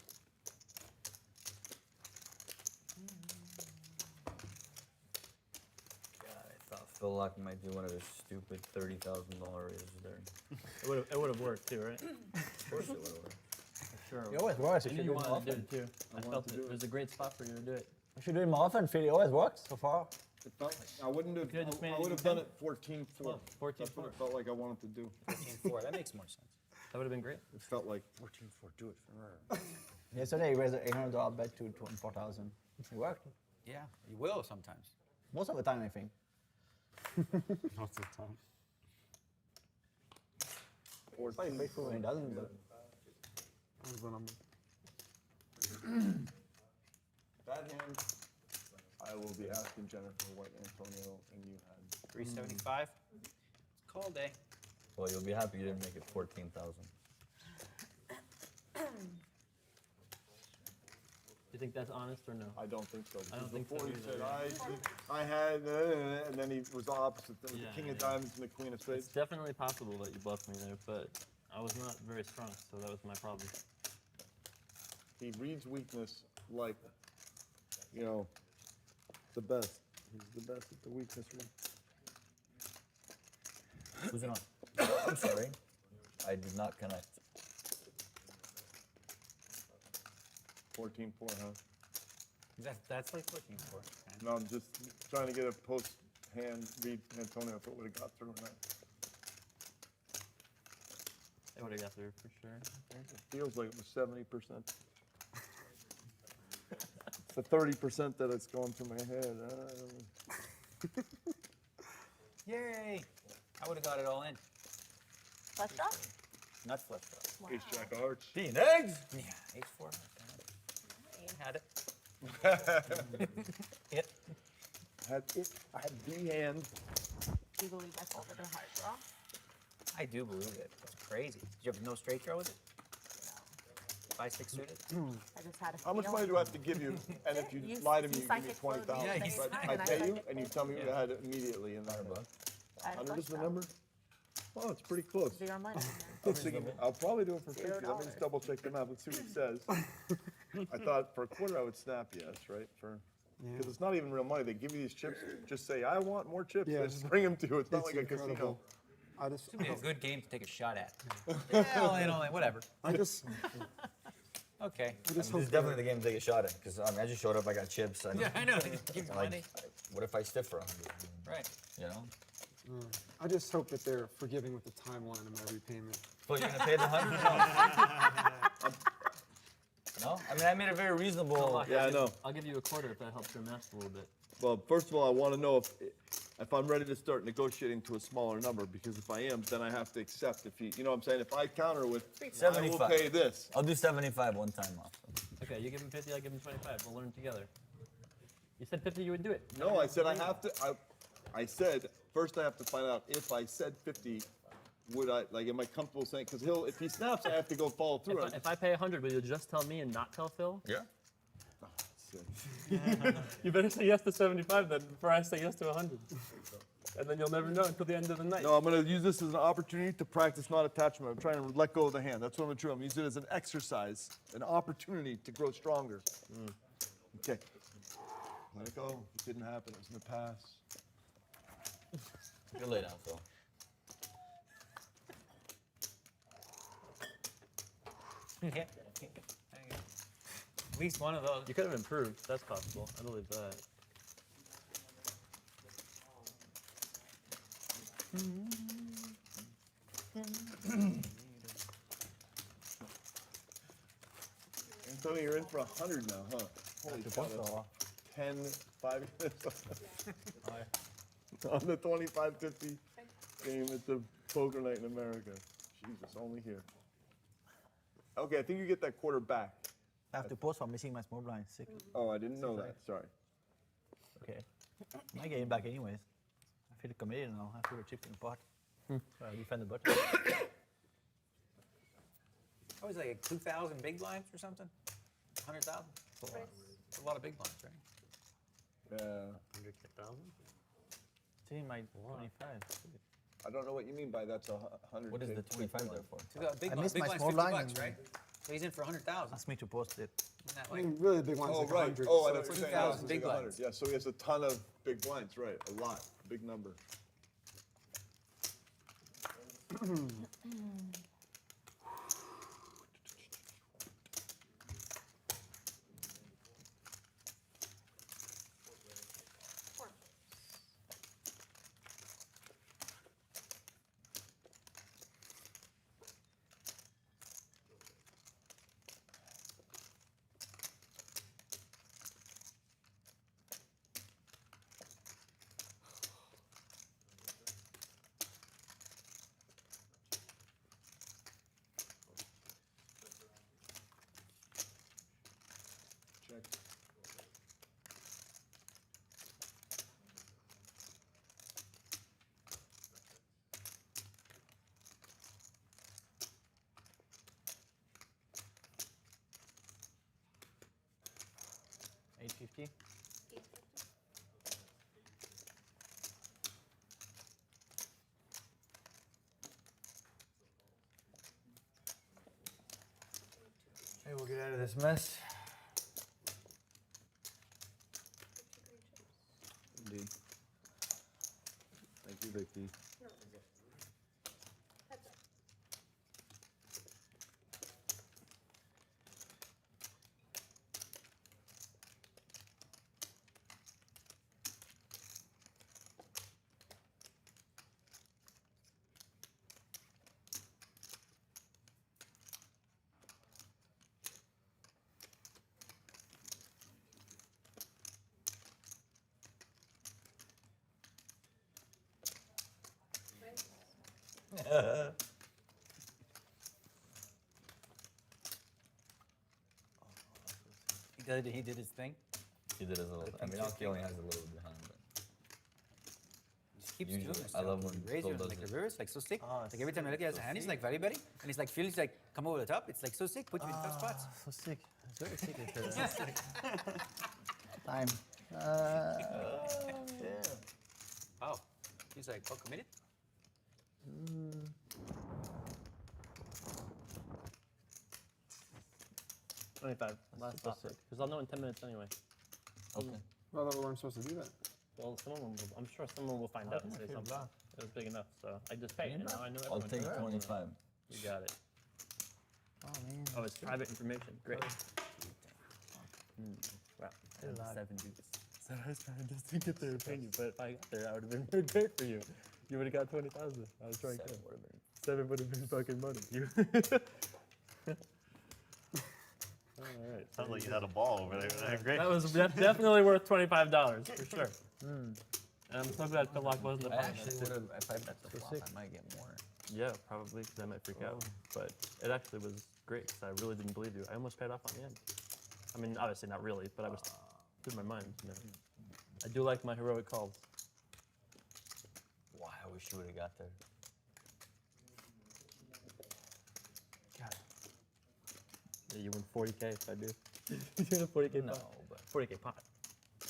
[SPEAKER 19] God, I thought Phil Laak might do one of his stupid $30,000 raises there.
[SPEAKER 3] It would have worked too, right?
[SPEAKER 19] Of course it would have worked.
[SPEAKER 3] Sure.
[SPEAKER 9] It always works.
[SPEAKER 3] I
[SPEAKER 9] You
[SPEAKER 3] knew
[SPEAKER 9] should
[SPEAKER 3] you
[SPEAKER 9] do it
[SPEAKER 3] wanted to do
[SPEAKER 9] often.
[SPEAKER 3] it too. I felt
[SPEAKER 2] to do
[SPEAKER 3] it.
[SPEAKER 2] it.
[SPEAKER 3] There's a great spot for you to do it.
[SPEAKER 9] You should do it more often, Phil. It always works so far.
[SPEAKER 2] It felt, I wouldn't have,
[SPEAKER 3] could've just made
[SPEAKER 2] I
[SPEAKER 3] it
[SPEAKER 2] would have
[SPEAKER 3] even
[SPEAKER 2] done it 14-4.
[SPEAKER 3] 14-4.
[SPEAKER 2] That's what it felt like I wanted to do.
[SPEAKER 16] 14.4, that makes more sense.
[SPEAKER 3] That would have been great.
[SPEAKER 2] It felt like
[SPEAKER 16] 14.4, do it for her.
[SPEAKER 9] Yesterday, you raised an $800 bet to 24,000. It worked.
[SPEAKER 16] Yeah, you will sometimes.
[SPEAKER 9] Most of the time, I think.
[SPEAKER 20] Lots of time.
[SPEAKER 9] It's probably faithful when it doesn't, but
[SPEAKER 20] What was the number?
[SPEAKER 2] that hand. I will be asking Jennifer what Antonio and you had.
[SPEAKER 16] 375. It's call day.
[SPEAKER 19] Well, you'll be happy you didn't make it 14,000.
[SPEAKER 3] Do you think that's honest or no?
[SPEAKER 2] I don't think so.
[SPEAKER 3] I don't think so
[SPEAKER 2] Before he
[SPEAKER 3] either,
[SPEAKER 2] said,
[SPEAKER 3] yeah.
[SPEAKER 2] I had, and then he was the opposite. There was
[SPEAKER 3] Yeah,
[SPEAKER 2] the king of
[SPEAKER 3] yeah.
[SPEAKER 2] diamonds and the queen of
[SPEAKER 3] It's
[SPEAKER 2] spades.
[SPEAKER 3] definitely possible that you bluffed me there, but I was not very strong, so that was my problem.
[SPEAKER 2] He reads weakness like, you know, the best. He's the best at the weakness read.
[SPEAKER 19] Who's it on? I'm sorry. I did not connect.
[SPEAKER 2] 14-4, huh?
[SPEAKER 16] That's like 14.4.
[SPEAKER 2] No, I'm just trying to get a post hand read Antonio if it would have got through or not.
[SPEAKER 3] I would have got through for sure.
[SPEAKER 2] Feels like it was 70%. It's the 30% that it's going through my head.
[SPEAKER 16] Yay! I would have got it all in.
[SPEAKER 4] Flush draw?
[SPEAKER 16] Not flush draw.
[SPEAKER 2] Ace jack of hearts.
[SPEAKER 16] Tea and eggs? Yeah, ace four. Had it. It.
[SPEAKER 2] Had it. I had the hand.
[SPEAKER 4] Do you believe I folded a heart draw?
[SPEAKER 16] I do believe it. That's crazy. Did you have no straight draw with it? No. 5-6 suited?
[SPEAKER 4] I just had a
[SPEAKER 2] How much money do I have to give you? And if you lie to me, you give me 20,000.
[SPEAKER 16] Yeah,
[SPEAKER 2] But I pay you, and you tell me you had it immediately in there. 100 is the number? Well, it's pretty close.
[SPEAKER 4] Zero money.
[SPEAKER 2] I was thinking, I'll probably do it for 50. Let me just double check them out. Let's see what it says. I thought for a quarter I would snap yes, right? Because it's not even real money. They give you these chips. Just say, I want more chips.
[SPEAKER 20] Yeah.
[SPEAKER 2] They just bring them to you. It's not like a
[SPEAKER 20] incredible.
[SPEAKER 2] casino.
[SPEAKER 20] I just,
[SPEAKER 16] It's gonna be a good game to take a shot at. Yeah, whatever.
[SPEAKER 20] I just,
[SPEAKER 16] Okay.
[SPEAKER 20] I just
[SPEAKER 19] This
[SPEAKER 20] hope
[SPEAKER 19] is definitely the game to take a shot at, because I just showed up, I got chips.
[SPEAKER 16] Yeah, I know. Give you
[SPEAKER 19] Like,
[SPEAKER 16] money.
[SPEAKER 19] what if I stiff for 100?
[SPEAKER 16] Right.
[SPEAKER 19] You know?
[SPEAKER 20] I just hope that they're forgiving with the timeline of my repayment.
[SPEAKER 19] So you're gonna pay the 100? No? I mean, I made a very reasonable.
[SPEAKER 2] Yeah, I know.
[SPEAKER 3] I'll give you a quarter if that helps your math a little bit.
[SPEAKER 2] Well, first of all, I want to know if I'm ready to start negotiating to a smaller number, because if I am, then I have to accept if you know what I'm saying? If I counter with, I
[SPEAKER 19] 75.
[SPEAKER 2] will pay this.
[SPEAKER 19] I'll do 75 one time off.
[SPEAKER 3] Okay, you give him 50, I give him 25. We'll learn together. You said 50, you would do it.
[SPEAKER 2] No, I said I have to, I said, first I have to find out if I said 50, would I, like, am I comfortable saying, because if he snaps, I have to go follow through.
[SPEAKER 3] If I pay 100, will you just tell me and not tell Phil?
[SPEAKER 19] Yeah.
[SPEAKER 3] You better say yes to 75 then before I say yes to 100. And then you'll never know until the end of the night.
[SPEAKER 2] No, I'm going to use this as an opportunity to practice not attachment. I'm trying to let go of the hand. That's what I'm going to do. I'm going to use it as an exercise, an opportunity to grow stronger. Okay. Let it go. It didn't happen. It was in the past.
[SPEAKER 19] You lay down, Phil.
[SPEAKER 16] Yeah. At least one of those.
[SPEAKER 3] You could have improved. That's possible. I believe that.
[SPEAKER 2] Antonio, you're in for 100 now, huh? Holy cow. 10, 5 on the 25-50 game at the poker night in America. Jesus, only here. Okay, I think you get that quarter back.
[SPEAKER 6] I have to pause for missing my small blind. Sick.
[SPEAKER 2] Oh, I didn't know that. Sorry.
[SPEAKER 6] Okay. I get it back anyways. I feel committed now. I feel a chip in the pot. So I defend the button.
[SPEAKER 16] What was it, like 2,000 big blinds or something? 100,000? That's a lot of big blinds, right?
[SPEAKER 2] Yeah.
[SPEAKER 3] 100,000?
[SPEAKER 6] It's in my 25.
[SPEAKER 2] I don't know what you mean by that's 100.
[SPEAKER 19] What is the 25 there for?
[SPEAKER 16] Big
[SPEAKER 6] I
[SPEAKER 16] blind,
[SPEAKER 6] missed
[SPEAKER 16] big
[SPEAKER 6] my
[SPEAKER 16] blind's
[SPEAKER 6] small
[SPEAKER 16] 50
[SPEAKER 6] blind
[SPEAKER 16] bucks,
[SPEAKER 6] and-
[SPEAKER 16] right? So he's in for 100,000.
[SPEAKER 6] Ask me to post it.
[SPEAKER 16] Isn't that
[SPEAKER 20] I
[SPEAKER 16] like
[SPEAKER 20] mean, really, the big one's
[SPEAKER 2] Oh,
[SPEAKER 20] like
[SPEAKER 2] right.
[SPEAKER 20] 100.
[SPEAKER 2] Oh, I
[SPEAKER 20] so
[SPEAKER 2] know
[SPEAKER 20] it's
[SPEAKER 2] what
[SPEAKER 20] like
[SPEAKER 2] you're saying.
[SPEAKER 16] 2,000
[SPEAKER 2] It's
[SPEAKER 16] big
[SPEAKER 2] like 100.
[SPEAKER 16] blinds.
[SPEAKER 2] Yeah, so he has a ton of big blinds, right? A lot. Big number. Check.
[SPEAKER 6] $850.
[SPEAKER 19] Hey, we'll get out of this mess.
[SPEAKER 2] Indeed. Thank you, Vicky.
[SPEAKER 16] He did his thing.
[SPEAKER 19] He did his little. I mean, ElkY only has a little behind, but
[SPEAKER 16] Just keeps
[SPEAKER 19] usually,
[SPEAKER 16] doing this.
[SPEAKER 19] I love when
[SPEAKER 16] Raise
[SPEAKER 19] Phil
[SPEAKER 16] your
[SPEAKER 19] does
[SPEAKER 16] like
[SPEAKER 19] it.
[SPEAKER 16] reverse, like so sick.
[SPEAKER 3] Oh,
[SPEAKER 16] Like every time I look at his hand, he's like very buddy, and he's like feels like come over the top. It's like so sick. Put you in tough spots.
[SPEAKER 3] So sick. It's very sick.
[SPEAKER 9] Time.
[SPEAKER 16] Oh, he's like well committed.
[SPEAKER 3] 25. Last stop. Because I'll know in 10 minutes anyway.
[SPEAKER 19] Okay.
[SPEAKER 20] Well, I thought we weren't supposed to do that.
[SPEAKER 3] Well, I'm sure someone will find out and say something. It was big enough, so I just paid, and now I know
[SPEAKER 19] I'll
[SPEAKER 3] everyone.
[SPEAKER 19] take 25.
[SPEAKER 3] You got it.
[SPEAKER 9] Oh man.
[SPEAKER 3] Oh, it's private information. Great. Wow. I had 7 dudes. So I was trying just to get their opinion, but if I got there, I would have been very great for you. You would have got 20,000. I was trying to. 7 would have been fucking money. You. All right.
[SPEAKER 11] Sounds like you had a ball over there. Great.
[SPEAKER 3] That was definitely worth $25 for sure. And I'm so glad the lock wasn't the
[SPEAKER 19] I
[SPEAKER 3] final.
[SPEAKER 19] actually would have, if I bet the flop, I might get more.
[SPEAKER 3] Yeah, probably, because I might freak out. But it actually was great, because I really didn't believe you. I almost paid off on the end. I mean, obviously not really, but I was in my mind. You know. I do like my heroic calls.
[SPEAKER 19] Wow, I wish you would have got there.
[SPEAKER 3] God. Yeah, you win 40K if I do. You win a 40K pot.
[SPEAKER 19] No, but
[SPEAKER 3] 40K pot.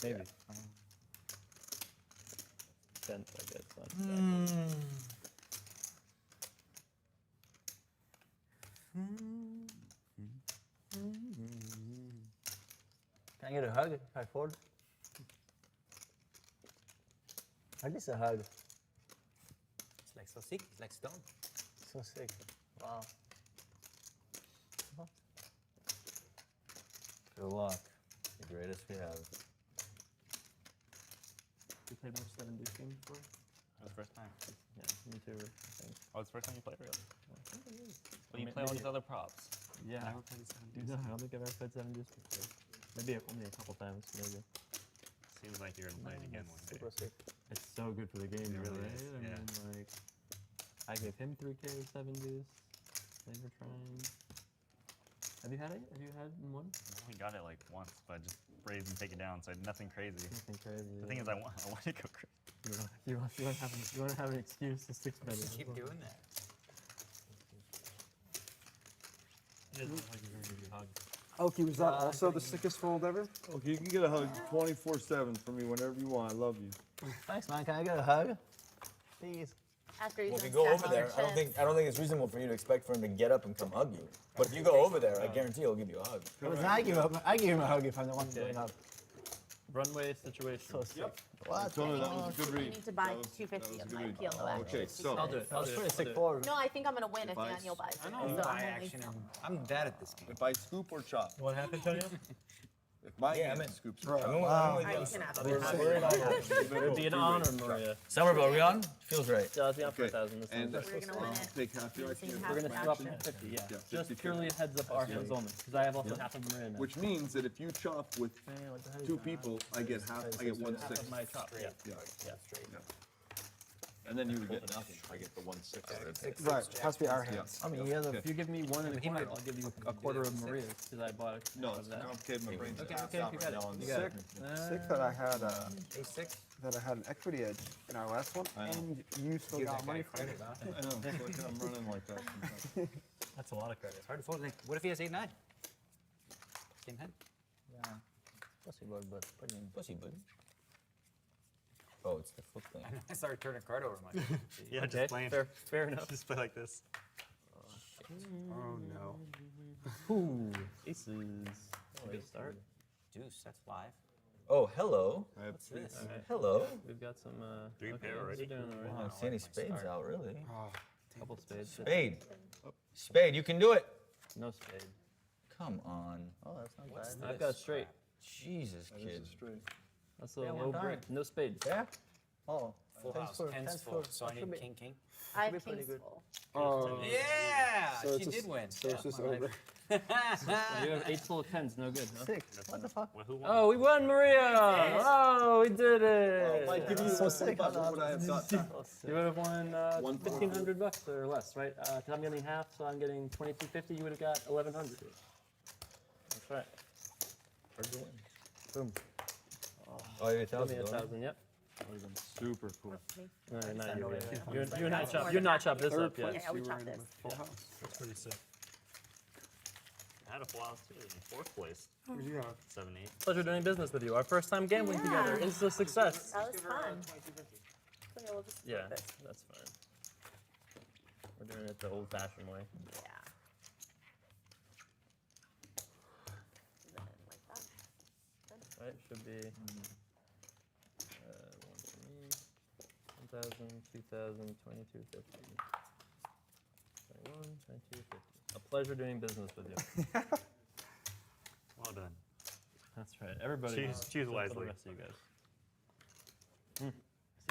[SPEAKER 3] Maybe. Cent, I guess.
[SPEAKER 9] Can I get a hug if I fold? Hug is a hug.
[SPEAKER 16] It's like so sick. It's like stone.
[SPEAKER 9] So sick. Wow.
[SPEAKER 19] Good luck. The greatest we have.
[SPEAKER 3] You played much 7 deuce games before?
[SPEAKER 11] That was the first time.
[SPEAKER 3] Yeah, me too, I think.
[SPEAKER 11] Oh, it's the first time you played, really? Well, you
[SPEAKER 3] Maybe-
[SPEAKER 11] play all these other props.
[SPEAKER 3] Yeah.
[SPEAKER 11] Never played 7 deuce.
[SPEAKER 3] No, I don't think I've ever played 7 deuce before. Maybe only a couple times, maybe.
[SPEAKER 11] Seems like you're gonna play it again one day.
[SPEAKER 3] Super sick. It's so good for the game,
[SPEAKER 11] It really
[SPEAKER 3] right?
[SPEAKER 11] is,
[SPEAKER 3] I
[SPEAKER 11] yeah.
[SPEAKER 3] mean, like, I gave him 3K with 7 deuce. They were trying. Have you had it? Have you had one?
[SPEAKER 11] We got it like once, but I just raised and take it down, so nothing crazy.
[SPEAKER 3] Nothing crazy.
[SPEAKER 11] The thing is, I want to go crazy.
[SPEAKER 3] You want to have an excuse to 6 bet it.
[SPEAKER 16] Keep doing that.
[SPEAKER 3] He doesn't look like he's gonna give you a hug.
[SPEAKER 20] ElkY, was that also the sickest fold ever?
[SPEAKER 17] Okay, you can get a hug 24/7 from me whenever you want. I love you.
[SPEAKER 9] Thanks, man. Can I get a hug? Please.
[SPEAKER 4] After he's
[SPEAKER 19] Well, if you
[SPEAKER 4] done
[SPEAKER 19] go over
[SPEAKER 4] stacking
[SPEAKER 19] there,
[SPEAKER 4] your
[SPEAKER 19] I don't
[SPEAKER 4] chips.
[SPEAKER 19] think it's reasonable for you to expect for him to get up and come hug you. But if you go over there, I guarantee he'll give you a hug.
[SPEAKER 9] I give him a hug if I'm the one going up.
[SPEAKER 3] Runway situation.
[SPEAKER 9] So sick.
[SPEAKER 17] What? Tell her that was a good
[SPEAKER 4] You
[SPEAKER 17] read.
[SPEAKER 4] need to buy
[SPEAKER 17] That was-
[SPEAKER 4] 250
[SPEAKER 17] that
[SPEAKER 4] of
[SPEAKER 17] was a
[SPEAKER 4] my
[SPEAKER 17] good
[SPEAKER 4] peel
[SPEAKER 17] read.
[SPEAKER 4] back.
[SPEAKER 17] Okay, so.
[SPEAKER 3] I'll do it. I'll do it.
[SPEAKER 9] Pretty sick
[SPEAKER 3] I'll do it.
[SPEAKER 9] forward.
[SPEAKER 4] No, I think I'm gonna win if
[SPEAKER 17] I
[SPEAKER 4] Daniel buys it.
[SPEAKER 5] I
[SPEAKER 4] So
[SPEAKER 5] know.
[SPEAKER 4] I'm
[SPEAKER 5] I
[SPEAKER 4] only
[SPEAKER 5] actually
[SPEAKER 4] some.
[SPEAKER 5] I'm bad at this game.
[SPEAKER 17] If I scoop or chop?
[SPEAKER 3] What happened, Tony?
[SPEAKER 17] If my
[SPEAKER 19] Yeah,
[SPEAKER 17] hand
[SPEAKER 19] I'm in.
[SPEAKER 17] scoops or
[SPEAKER 19] I'm
[SPEAKER 17] chop.
[SPEAKER 19] in with
[SPEAKER 4] Alright,
[SPEAKER 19] you.
[SPEAKER 4] you can have it.
[SPEAKER 3] It'd be an honor, Maria.
[SPEAKER 19] Somerville, are we on? Feels right.
[SPEAKER 3] Yeah, let's be on for
[SPEAKER 17] Okay.
[SPEAKER 3] 1,000 this
[SPEAKER 17] And
[SPEAKER 3] time.
[SPEAKER 4] We're gonna win it.
[SPEAKER 17] take half your
[SPEAKER 4] So you
[SPEAKER 17] IQ.
[SPEAKER 4] have
[SPEAKER 3] We're gonna
[SPEAKER 4] that
[SPEAKER 3] swap
[SPEAKER 4] shit.
[SPEAKER 3] 50, yeah.
[SPEAKER 17] Yeah,
[SPEAKER 3] Just
[SPEAKER 17] 50.
[SPEAKER 3] purely a heads up our hands only, because I have also half of Maria now.
[SPEAKER 17] Which means that if you chop with
[SPEAKER 3] Yeah, what the hell is
[SPEAKER 17] 2
[SPEAKER 3] that?
[SPEAKER 17] people, I get half. I get 1/6.
[SPEAKER 3] Half of my chop. Yeah.
[SPEAKER 17] Yeah.
[SPEAKER 3] Yeah.
[SPEAKER 17] And then you would get nothing. I get the 1/6.
[SPEAKER 20] Right, it has to be our hands.
[SPEAKER 3] I mean, if you give me 1 1/4, I'll give you a quarter of Maria's, because I bought a
[SPEAKER 17] No,
[SPEAKER 3] of
[SPEAKER 17] it's
[SPEAKER 3] that.
[SPEAKER 17] complicated. My brain's
[SPEAKER 3] Okay,
[SPEAKER 17] not
[SPEAKER 3] okay, you got it.
[SPEAKER 17] stopping
[SPEAKER 3] You
[SPEAKER 17] now.
[SPEAKER 3] got
[SPEAKER 20] Sick,
[SPEAKER 3] it.
[SPEAKER 20] sick that I had
[SPEAKER 16] A6.
[SPEAKER 20] that I had an equity edge in our last one,
[SPEAKER 17] I know.
[SPEAKER 20] and you still got money from it.
[SPEAKER 17] I know. It's like I'm running like that sometimes.
[SPEAKER 3] That's a lot of credit.
[SPEAKER 16] It's hard to fold. Like, what if he has 8-9? Same hand.
[SPEAKER 19] Yeah. Pussy bud, but pussy bud. Oh, it's the flip thing.
[SPEAKER 16] I started turning a card over. I'm like,
[SPEAKER 11] Yeah,
[SPEAKER 3] Okay,
[SPEAKER 11] just playing.
[SPEAKER 3] fair enough.
[SPEAKER 11] Just play like this.
[SPEAKER 20] Oh no.
[SPEAKER 3] Ooh, aces. Good start.
[SPEAKER 16] deuce, that's 5.
[SPEAKER 19] Oh, hello.
[SPEAKER 17] I have
[SPEAKER 16] What's this?
[SPEAKER 3] All right.
[SPEAKER 19] Hello.
[SPEAKER 3] We've got some.
[SPEAKER 11] 3
[SPEAKER 3] okay,
[SPEAKER 11] pair already.
[SPEAKER 3] you're doing all right.
[SPEAKER 19] I don't see any spades out, really.
[SPEAKER 20] Oh,
[SPEAKER 3] Couple spades.
[SPEAKER 19] Spade. Spade, you can do it.
[SPEAKER 3] No spade.
[SPEAKER 19] Come on.
[SPEAKER 9] Oh, that's not bad.
[SPEAKER 3] I've got straight.
[SPEAKER 19] Jesus,
[SPEAKER 17] that
[SPEAKER 19] kid.
[SPEAKER 17] is straight.
[SPEAKER 3] That's a
[SPEAKER 9] Yeah,
[SPEAKER 3] low
[SPEAKER 9] one
[SPEAKER 3] break. No spades.
[SPEAKER 9] Yeah? Oh,
[SPEAKER 16] Full house, tens full, so I need king, king.
[SPEAKER 4] I have
[SPEAKER 18] Should be pretty
[SPEAKER 4] kings
[SPEAKER 18] good.
[SPEAKER 4] full.
[SPEAKER 20] Oh.
[SPEAKER 16] Yeah,
[SPEAKER 20] So
[SPEAKER 16] she
[SPEAKER 20] it's
[SPEAKER 16] did win.
[SPEAKER 20] So it's just
[SPEAKER 16] Yeah.
[SPEAKER 20] over.
[SPEAKER 3] Well, you have 8 full of 10s, no good, no?
[SPEAKER 18] Sick. What the fuck?
[SPEAKER 11] Well, who won?
[SPEAKER 3] Oh, we won, Maria! Oh, we did it!
[SPEAKER 2] If I give you
[SPEAKER 18] So sick.
[SPEAKER 2] what would I have got?
[SPEAKER 3] You would have won
[SPEAKER 2] One
[SPEAKER 3] $1,500 or less, right? Because I'm getting half, so I'm getting $2,250. You would have got $1,100. That's right. Boom.
[SPEAKER 19] Oh, you're
[SPEAKER 3] Give me 1,000. Yep.
[SPEAKER 2] That would have been super cool.
[SPEAKER 3] No, not you. You and I chop. You and I chop this
[SPEAKER 20] Third
[SPEAKER 3] up. Yeah.
[SPEAKER 20] place,
[SPEAKER 4] Yeah, we
[SPEAKER 20] you were
[SPEAKER 4] chopped
[SPEAKER 20] in
[SPEAKER 4] this.
[SPEAKER 20] with full house.
[SPEAKER 10] That's pretty sick.
[SPEAKER 11] I had a full house too. In 4th place.
[SPEAKER 20] Who'd you have?
[SPEAKER 11] 7, 8.
[SPEAKER 3] Pleasure doing business with you. Our first time gambling
[SPEAKER 4] Yeah.
[SPEAKER 3] together. It's a success.
[SPEAKER 4] That was fun. So yeah, we'll just
[SPEAKER 3] Yeah,
[SPEAKER 4] flip this.
[SPEAKER 3] that's fine. We're doing it the old-fashioned way.
[SPEAKER 4] Yeah. And then like that. Good.
[SPEAKER 3] Right? Should be 1 for me. 1,000, 2,000, 2,250. 21, 2,250. A pleasure doing business with you.
[SPEAKER 11] Well done.
[SPEAKER 3] That's right. Everybody.
[SPEAKER 11] Choose
[SPEAKER 3] except for
[SPEAKER 11] wisely.
[SPEAKER 3] The rest of you guys. See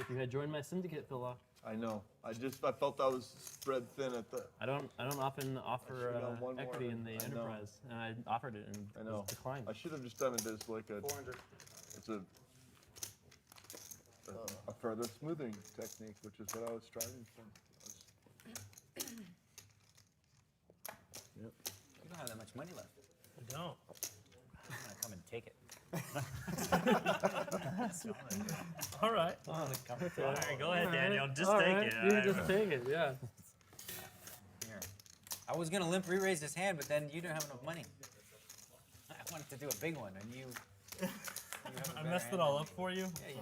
[SPEAKER 3] if you had joined my syndicate, Phil.
[SPEAKER 2] I know. I felt I was spread thin at the.
[SPEAKER 3] I don't often offer
[SPEAKER 2] should've done one more.
[SPEAKER 3] equity in the
[SPEAKER 2] I know.
[SPEAKER 3] enterprise, and I offered it and
[SPEAKER 2] I know.
[SPEAKER 3] was declined.
[SPEAKER 2] I should have just done it as like a.
[SPEAKER 20] 400.
[SPEAKER 2] It's a further smoothing technique, which is what I was striving for. Yep.
[SPEAKER 16] You don't have that much money left.
[SPEAKER 10] I don't.
[SPEAKER 16] I'm gonna come and take it.
[SPEAKER 10] All right.
[SPEAKER 11] All right, go ahead, Daniel. Just
[SPEAKER 3] All
[SPEAKER 11] take
[SPEAKER 3] right,
[SPEAKER 11] it.
[SPEAKER 3] You just take it, yeah.
[SPEAKER 16] Here. I was gonna limp re-raise his hand, but then you didn't have enough money. I wanted to do a big one, and you
[SPEAKER 10] I messed it all up for you.
[SPEAKER 16] Yeah,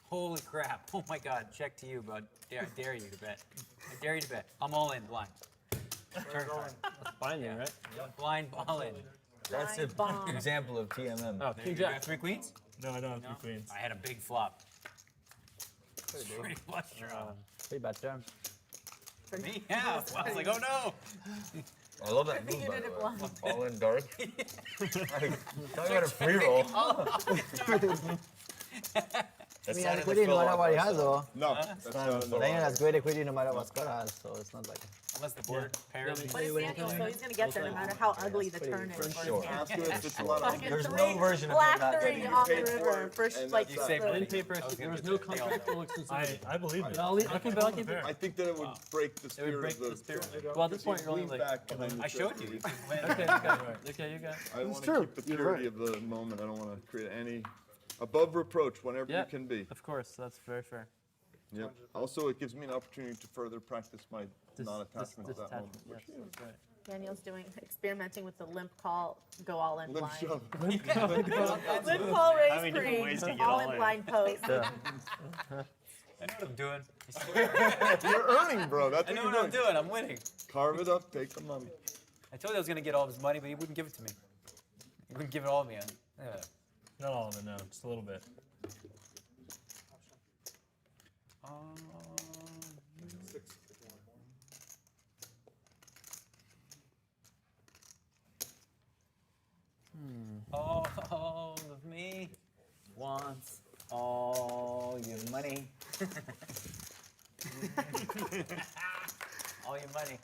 [SPEAKER 16] holy crap. Oh my God. Check to you, bud. I dare you to bet. I dare you to bet. I'm all in blind. Turn card.
[SPEAKER 3] That's binding, right?
[SPEAKER 16] Blind all in.
[SPEAKER 19] That's an example of TMM.
[SPEAKER 3] Oh,
[SPEAKER 16] There
[SPEAKER 3] King
[SPEAKER 16] you go.
[SPEAKER 3] Jack.
[SPEAKER 16] 3 queens?
[SPEAKER 10] No, I don't have 3 queens.
[SPEAKER 16] I had a big flop. Pretty flush draw.
[SPEAKER 18] Pretty bad terms.
[SPEAKER 16] For me? Yeah. Well, I was like, oh no.
[SPEAKER 19] I love that
[SPEAKER 4] think
[SPEAKER 19] move,
[SPEAKER 4] you
[SPEAKER 19] by
[SPEAKER 4] did
[SPEAKER 19] the
[SPEAKER 4] it
[SPEAKER 19] way.
[SPEAKER 4] blind.
[SPEAKER 19] All in dark. Talking about a free roll.
[SPEAKER 18] I mean, equity no matter what he has, though.
[SPEAKER 2] No, that's not
[SPEAKER 18] Daniel has great equity no matter what Scott has, so it's not like.
[SPEAKER 16] Unless the board pairs.
[SPEAKER 4] But it's Daniel, so he's gonna get there no matter how ugly the turn is.
[SPEAKER 19] For
[SPEAKER 4] for
[SPEAKER 19] sure.
[SPEAKER 4] his hand.
[SPEAKER 2] After it's a lot of.
[SPEAKER 19] There's no version of him
[SPEAKER 4] Black
[SPEAKER 19] not
[SPEAKER 4] 3
[SPEAKER 19] getting
[SPEAKER 4] off the
[SPEAKER 2] paid for
[SPEAKER 4] river.
[SPEAKER 2] it,
[SPEAKER 4] First,
[SPEAKER 2] and
[SPEAKER 4] like,
[SPEAKER 2] that's
[SPEAKER 16] saved
[SPEAKER 2] not-
[SPEAKER 3] In paper, there was no contractual exclusivity.
[SPEAKER 10] I believe it.
[SPEAKER 3] I can keep it.
[SPEAKER 2] I think that it would break the spirit
[SPEAKER 3] break
[SPEAKER 2] of
[SPEAKER 3] the spirit.
[SPEAKER 2] the.
[SPEAKER 3] Well, at this point, you're only
[SPEAKER 2] Lean
[SPEAKER 3] like.
[SPEAKER 2] back behind the
[SPEAKER 16] I showed you.
[SPEAKER 2] trigger.
[SPEAKER 3] Okay, you got it. Okay, you got it.
[SPEAKER 2] I
[SPEAKER 20] It's
[SPEAKER 2] want
[SPEAKER 20] true.
[SPEAKER 2] to keep the
[SPEAKER 20] You're
[SPEAKER 2] purity
[SPEAKER 20] right.
[SPEAKER 2] of the moment. I don't want to create any above reproach whenever
[SPEAKER 3] Yeah.
[SPEAKER 2] you can be.
[SPEAKER 3] Of course, that's very fair.
[SPEAKER 2] Yep. Also, it gives me an opportunity to further practice my non-attachment to that moment.
[SPEAKER 3] Yes, that's right.
[SPEAKER 4] Daniel's experimenting with the limp call, go all in
[SPEAKER 2] Limp
[SPEAKER 4] blind.
[SPEAKER 2] shove.
[SPEAKER 4] Limp call
[SPEAKER 11] How
[SPEAKER 4] raise
[SPEAKER 11] many different ways to
[SPEAKER 4] queen,
[SPEAKER 11] get
[SPEAKER 4] all
[SPEAKER 11] all
[SPEAKER 4] in
[SPEAKER 11] in?
[SPEAKER 4] blind post.
[SPEAKER 16] I know what I'm doing.
[SPEAKER 2] You're earning, bro. That's
[SPEAKER 16] I know
[SPEAKER 2] what
[SPEAKER 16] what
[SPEAKER 2] you're
[SPEAKER 16] I'm
[SPEAKER 2] doing.
[SPEAKER 16] doing. I'm winning.
[SPEAKER 2] Carve it up, take the money.
[SPEAKER 16] I told you I was gonna get all of his money, but he wouldn't give it to me. He wouldn't give it all to me.
[SPEAKER 10] Not all of it, no. Just a little bit.
[SPEAKER 16] All of me wants all your money. All your money.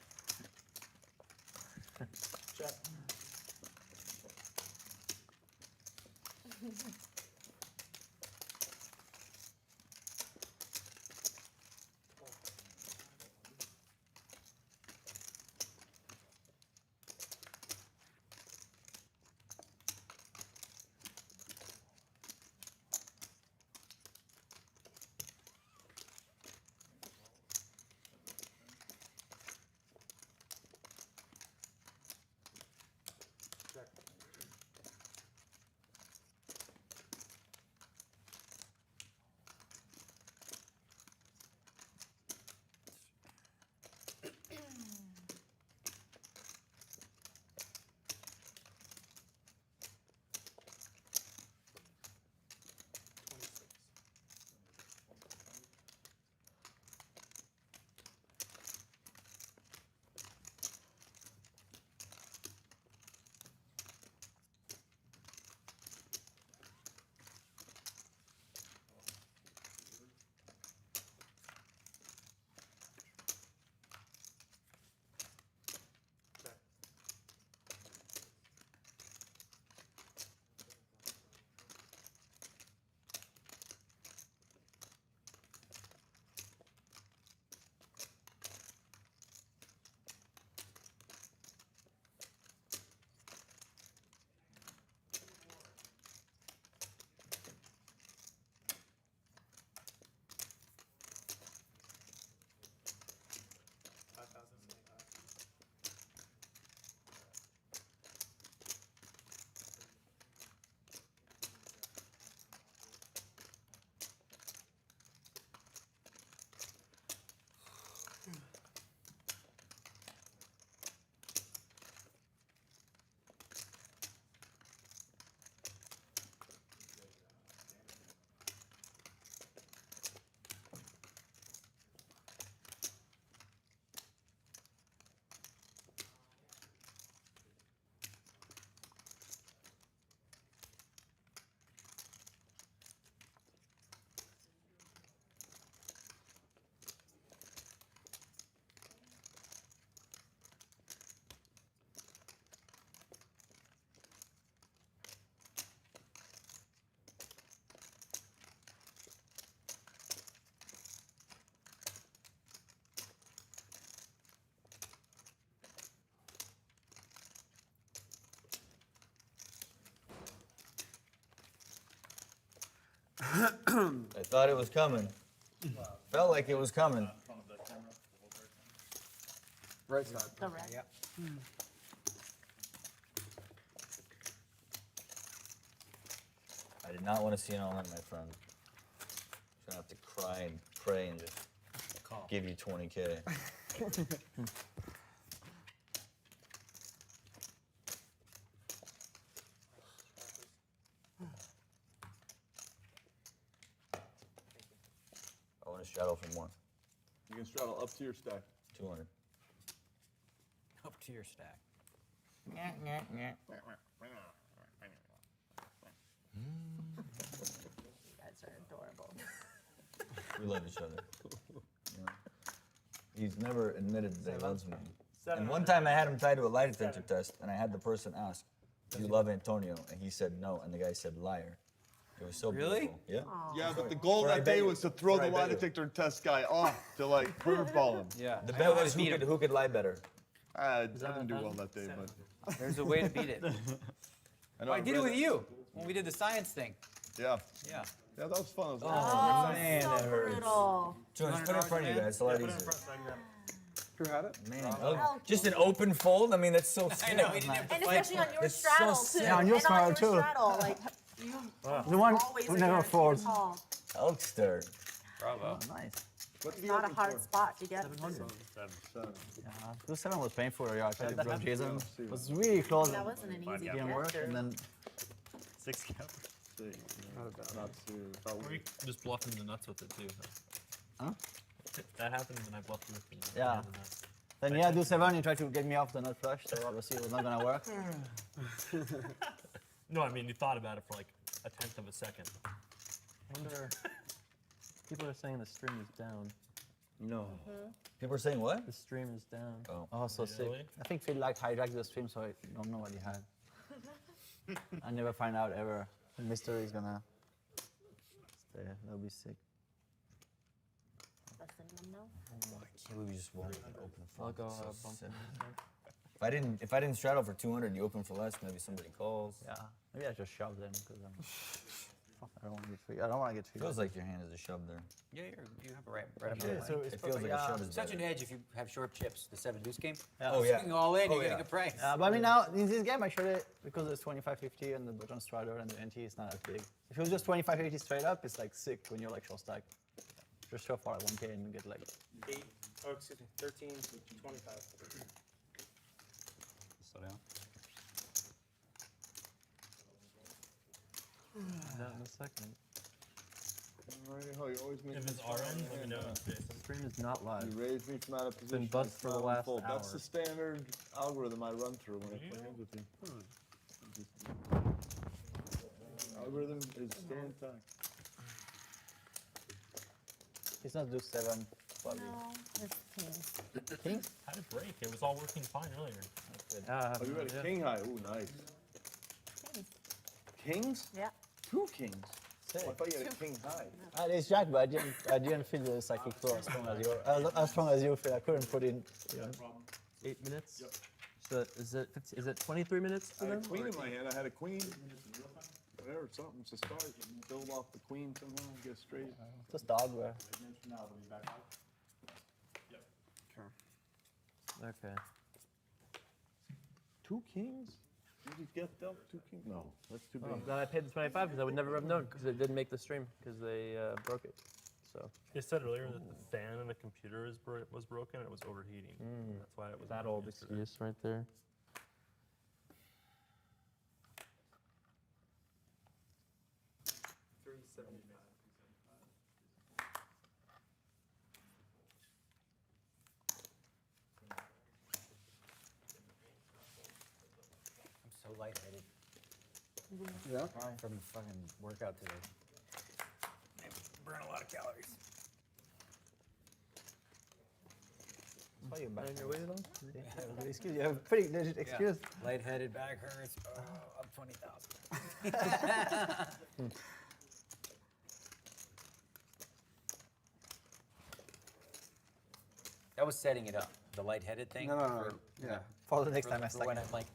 [SPEAKER 19] I thought it was coming. Felt like it was coming.
[SPEAKER 20] Right side.
[SPEAKER 4] The red.
[SPEAKER 16] Yep.
[SPEAKER 19] I did not want to see an all-in, my friend. I'm gonna have to cry and pray and just give you 20K. I want to straddle for more.
[SPEAKER 2] You can straddle up to your stack.
[SPEAKER 19] 200.
[SPEAKER 16] Up to your stack.
[SPEAKER 4] You guys are adorable.
[SPEAKER 19] We love each other. Yeah. He's never admitted that he loves me. And one time I had him tied to a lie detector test, and I had the person ask, "Do you love Antonio?" And he said no, and the guy said liar. It was so beautiful. Yeah.
[SPEAKER 2] Yeah, but the goal that day was to throw the lie detector test guy off to like curveball him.
[SPEAKER 16] Yeah.
[SPEAKER 19] The bet was who could lie better.
[SPEAKER 2] I didn't do well that day, but
[SPEAKER 16] There's a way to beat it. I did it with you when we did the science thing.
[SPEAKER 2] Yeah.
[SPEAKER 16] Yeah.
[SPEAKER 2] Yeah, that was fun.
[SPEAKER 4] Oh,
[SPEAKER 19] man,
[SPEAKER 4] so
[SPEAKER 19] that hurts.
[SPEAKER 4] brutal.
[SPEAKER 19] George, put it in front of you guys. It's a lot easier.
[SPEAKER 20] Who had it?
[SPEAKER 19] Man, just an open fold? I mean, that's so sick.
[SPEAKER 16] I know, we didn't have to
[SPEAKER 4] And
[SPEAKER 16] fight
[SPEAKER 4] especially on your
[SPEAKER 19] It's so
[SPEAKER 4] straddle,
[SPEAKER 19] sick.
[SPEAKER 4] too.
[SPEAKER 19] Yeah,
[SPEAKER 16] on your
[SPEAKER 4] and
[SPEAKER 16] straddle,
[SPEAKER 4] on your
[SPEAKER 16] too.
[SPEAKER 4] straddle, like, you
[SPEAKER 16] The one
[SPEAKER 4] always
[SPEAKER 16] who
[SPEAKER 4] are
[SPEAKER 16] never
[SPEAKER 4] guaranteed
[SPEAKER 16] folds.
[SPEAKER 4] a call.
[SPEAKER 19] Elkster.
[SPEAKER 16] Bravo. Nice.
[SPEAKER 4] It's not a hard spot to get to.
[SPEAKER 9] Yeah, 2-7 was painful. Yeah, I tried to block Jason. It was really close.
[SPEAKER 4] That wasn't an easy
[SPEAKER 9] Didn't work,
[SPEAKER 4] gesture.
[SPEAKER 9] and then
[SPEAKER 10] 6 cap.
[SPEAKER 2] Not serious.
[SPEAKER 10] Or you just bluff him in the nuts with it too.
[SPEAKER 9] Huh?
[SPEAKER 10] That happened when I bluffed you with the
[SPEAKER 9] Yeah.
[SPEAKER 10] the nuts.
[SPEAKER 9] Then yeah, do 7. You try to get me off the nut flush, so obviously it was not gonna work.
[SPEAKER 10] No, I mean you thought about it for like a tenth of a second.
[SPEAKER 3] I wonder. People are saying the stream is down.
[SPEAKER 19] No. People are saying what?
[SPEAKER 3] The stream is down.
[SPEAKER 9] Oh, so sick.
[SPEAKER 10] Really?
[SPEAKER 9] I think Phil like hijacked the stream, so I don't know what he had. I never find out ever. The mystery is gonna stay. That'll be sick.
[SPEAKER 4] Less than one, no?
[SPEAKER 19] I can't believe you just won't open for
[SPEAKER 3] I'll go
[SPEAKER 19] so
[SPEAKER 3] bump
[SPEAKER 19] sick.
[SPEAKER 3] him.
[SPEAKER 19] If I didn't straddle for 200, you open for less, maybe somebody calls.
[SPEAKER 9] Yeah, maybe I just shove them because I don't want to get free. I don't want to get free.
[SPEAKER 19] Feels like your hand is a shove there.
[SPEAKER 16] Yeah, you have a right amount
[SPEAKER 19] Yeah,
[SPEAKER 16] of
[SPEAKER 19] so
[SPEAKER 16] money.
[SPEAKER 19] it feels like a shove is
[SPEAKER 16] Such an
[SPEAKER 19] better.
[SPEAKER 16] edge if you have short chips. The 7 deuce game.
[SPEAKER 9] Yeah.
[SPEAKER 19] Oh, yeah.
[SPEAKER 16] Swing all in,
[SPEAKER 19] Oh,
[SPEAKER 16] you're getting
[SPEAKER 19] yeah.
[SPEAKER 16] a price.
[SPEAKER 9] But I mean now in this game I showed it because it's 25-50 and the button straddle and the NT is not as big. If it was just 25-50 straight up, it's like sick when you're like short stack. Just show far at 1K and you get like
[SPEAKER 14] 8, oh, excuse me, 13 to 25.
[SPEAKER 16] Slow down.
[SPEAKER 3] Not in a second.
[SPEAKER 2] You always make
[SPEAKER 10] If
[SPEAKER 2] me
[SPEAKER 10] it's
[SPEAKER 2] smile.
[SPEAKER 10] RN, let me know.
[SPEAKER 3] The stream is not live.
[SPEAKER 2] You raise me from out of position.
[SPEAKER 3] been buzzed
[SPEAKER 2] I
[SPEAKER 3] for the
[SPEAKER 2] smile and
[SPEAKER 3] last
[SPEAKER 2] fold. That's
[SPEAKER 3] hour.
[SPEAKER 2] the standard algorithm I run through when I play hands with you. Algorithm is still intact.
[SPEAKER 9] it's not deuce 7 probably.
[SPEAKER 4] No, it's kings.
[SPEAKER 9] Kings?
[SPEAKER 10] How did it break? It was all working fine earlier.
[SPEAKER 2] Oh, you had a king high. Ooh, nice.
[SPEAKER 4] Kings.
[SPEAKER 2] Kings?
[SPEAKER 4] Yeah.
[SPEAKER 2] 2 kings.
[SPEAKER 9] Sick.
[SPEAKER 2] Oh, I thought you had a king high.
[SPEAKER 9] It's jack, but I didn't feel the psychic flow as strong as you feel. I couldn't put in. You know.
[SPEAKER 3] 8 minutes. So is it 23 minutes
[SPEAKER 2] I
[SPEAKER 3] for
[SPEAKER 2] had a
[SPEAKER 3] them?
[SPEAKER 2] queen in my hand. I had a queen. Whatever, something to start. Build off the queen somehow, get straight.
[SPEAKER 9] Just dog where.
[SPEAKER 3] Okay.
[SPEAKER 2] 2 kings? Did you get dealt 2 kings? No, that's too big.
[SPEAKER 3] I'm glad I paid the 25 because I would never have known because it didn't make the stream because they broke it. So
[SPEAKER 10] They said earlier that the fan in the computer was broken and it was overheating. That's why it was
[SPEAKER 3] that old excuse right there.
[SPEAKER 16] I'm so lightheaded.
[SPEAKER 20] Yeah?
[SPEAKER 16] From the fucking workout today. I burn a lot of calories.
[SPEAKER 9] Why you back?
[SPEAKER 3] On your way though?
[SPEAKER 9] Yeah, excuse. You have a pretty legit excuse.
[SPEAKER 16] Lightheaded, back hurts. Oh, up 20,000. That was setting it up. The lightheaded thing.
[SPEAKER 20] No. Yeah.
[SPEAKER 9] For the next time I
[SPEAKER 16] For when I'm like,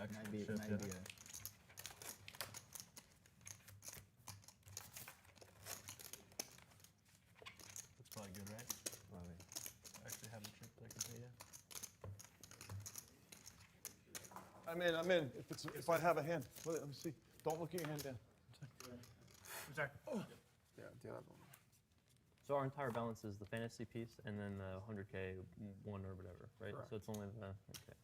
[SPEAKER 10] check.
[SPEAKER 16] Might be,
[SPEAKER 10] Shift,
[SPEAKER 16] might
[SPEAKER 10] yeah.
[SPEAKER 16] be
[SPEAKER 10] That's probably good, right?
[SPEAKER 16] probably.
[SPEAKER 10] I actually have the chip that I can pay you.
[SPEAKER 17] I'm in. If I have a hand, let me see. Don't look at your hand down.
[SPEAKER 14] I'm sorry.
[SPEAKER 20] Yeah, do that one.
[SPEAKER 3] So our entire balance is the fantasy piece and then the 100K one or whatever, right?
[SPEAKER 20] Correct.
[SPEAKER 3] So it's only the, okay.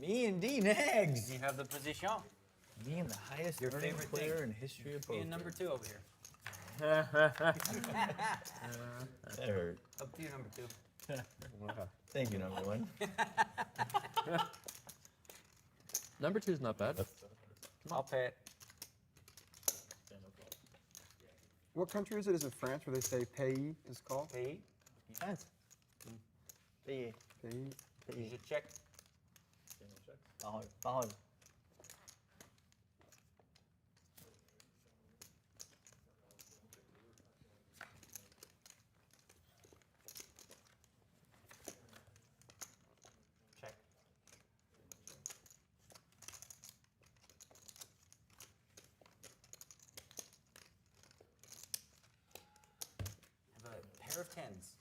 [SPEAKER 16] Me and Dean eggs.
[SPEAKER 15] You have the position.
[SPEAKER 19] Me and the highest
[SPEAKER 16] Your
[SPEAKER 19] earning
[SPEAKER 16] favorite
[SPEAKER 19] player
[SPEAKER 16] thing.
[SPEAKER 19] in history of
[SPEAKER 16] Me
[SPEAKER 19] poker.
[SPEAKER 16] and number 2 over here.
[SPEAKER 19] That hurt.
[SPEAKER 16] Up to you, number 2.
[SPEAKER 19] Thank you, number 1.
[SPEAKER 3] Number 2's not bad.
[SPEAKER 16] I'll pay it.
[SPEAKER 20] What country is it? Is it France where they say pays is called?
[SPEAKER 16] Pay.
[SPEAKER 9] Yes. Payé.
[SPEAKER 20] Pays.
[SPEAKER 16] Je check.
[SPEAKER 9] Parole. Parole.
[SPEAKER 16] Check. Have a pair of 10s.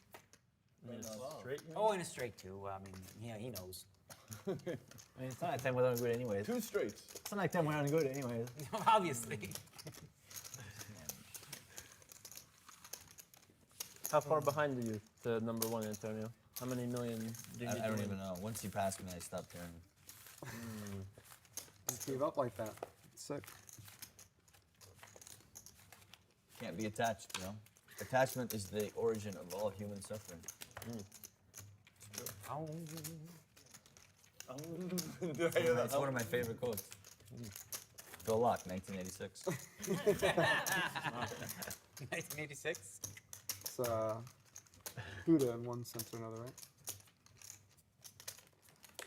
[SPEAKER 10] Straight?
[SPEAKER 16] Oh, and a straight too. I mean, yeah, he knows.
[SPEAKER 9] I mean, it's not like 10 without good anyways.
[SPEAKER 17] 2 straights.
[SPEAKER 9] It's not like 10 without good anyways.
[SPEAKER 16] Obviously.
[SPEAKER 3] How far behind are you to number 1, Antonio? How many million do you need
[SPEAKER 19] I
[SPEAKER 3] to
[SPEAKER 19] don't
[SPEAKER 3] win?
[SPEAKER 19] even know. Once you pass me, I stop caring.
[SPEAKER 20] Just gave up like that. It's sick.
[SPEAKER 19] Can't be attached, you know? Attachment is the origin of all human suffering.
[SPEAKER 17] Did I hear that?
[SPEAKER 19] That's one of my favorite quotes. Go Laak, 1986.
[SPEAKER 16] 1986.
[SPEAKER 20] It's Buddha in one sense or another, right?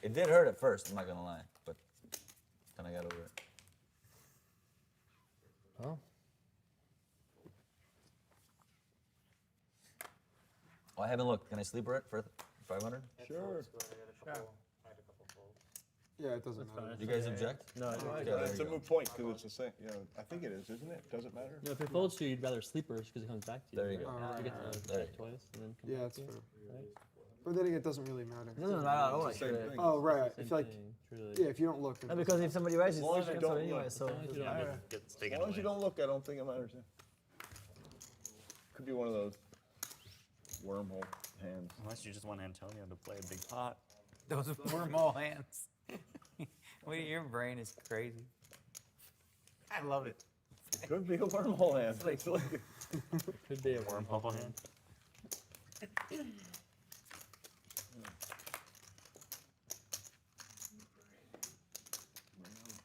[SPEAKER 19] It did hurt at first, I'm not gonna lie, but then I got over it.
[SPEAKER 3] Oh.
[SPEAKER 19] Oh, I haven't looked. Can I sleeper it for 500?
[SPEAKER 17] Sure.
[SPEAKER 20] Yeah, it doesn't matter.
[SPEAKER 19] You guys object?
[SPEAKER 3] No,
[SPEAKER 19] Okay, there
[SPEAKER 17] It's
[SPEAKER 19] you
[SPEAKER 17] a
[SPEAKER 19] go.
[SPEAKER 17] moot point because it's the same. You know, I think it is, isn't it? Doesn't matter.
[SPEAKER 3] No, if it folds to you, you'd rather sleepers because it comes back to you.
[SPEAKER 19] There you go.
[SPEAKER 3] Right? You get to
[SPEAKER 19] There you
[SPEAKER 3] check
[SPEAKER 19] go.
[SPEAKER 3] twice and then come
[SPEAKER 20] Yeah,
[SPEAKER 3] back
[SPEAKER 20] that's
[SPEAKER 3] to you.
[SPEAKER 20] fair.
[SPEAKER 3] Right?
[SPEAKER 20] But then again, it doesn't really matter.
[SPEAKER 9] It doesn't matter at all.
[SPEAKER 17] It's the same thing.
[SPEAKER 20] Oh, right.
[SPEAKER 3] Same
[SPEAKER 20] If like,
[SPEAKER 3] thing, truly.
[SPEAKER 20] yeah, if you don't look. then
[SPEAKER 9] No, because if somebody rises,
[SPEAKER 17] As long as you
[SPEAKER 9] cancel
[SPEAKER 17] don't
[SPEAKER 9] anyway,
[SPEAKER 17] look.
[SPEAKER 9] so
[SPEAKER 3] As long as you don't
[SPEAKER 9] yeah.
[SPEAKER 11] Gets
[SPEAKER 17] As
[SPEAKER 11] taken
[SPEAKER 17] long as you
[SPEAKER 11] away.
[SPEAKER 17] don't look, I don't think it matters. Yeah. Could be one of those wormhole hands.
[SPEAKER 11] Unless you just want Antonio to play a big pot.
[SPEAKER 16] Those wormhole hands. Wait, your brain is crazy. I love it.
[SPEAKER 17] Could be a wormhole hand. It's like,
[SPEAKER 3] Could be a wormhole.
[SPEAKER 11] Wormhole hand.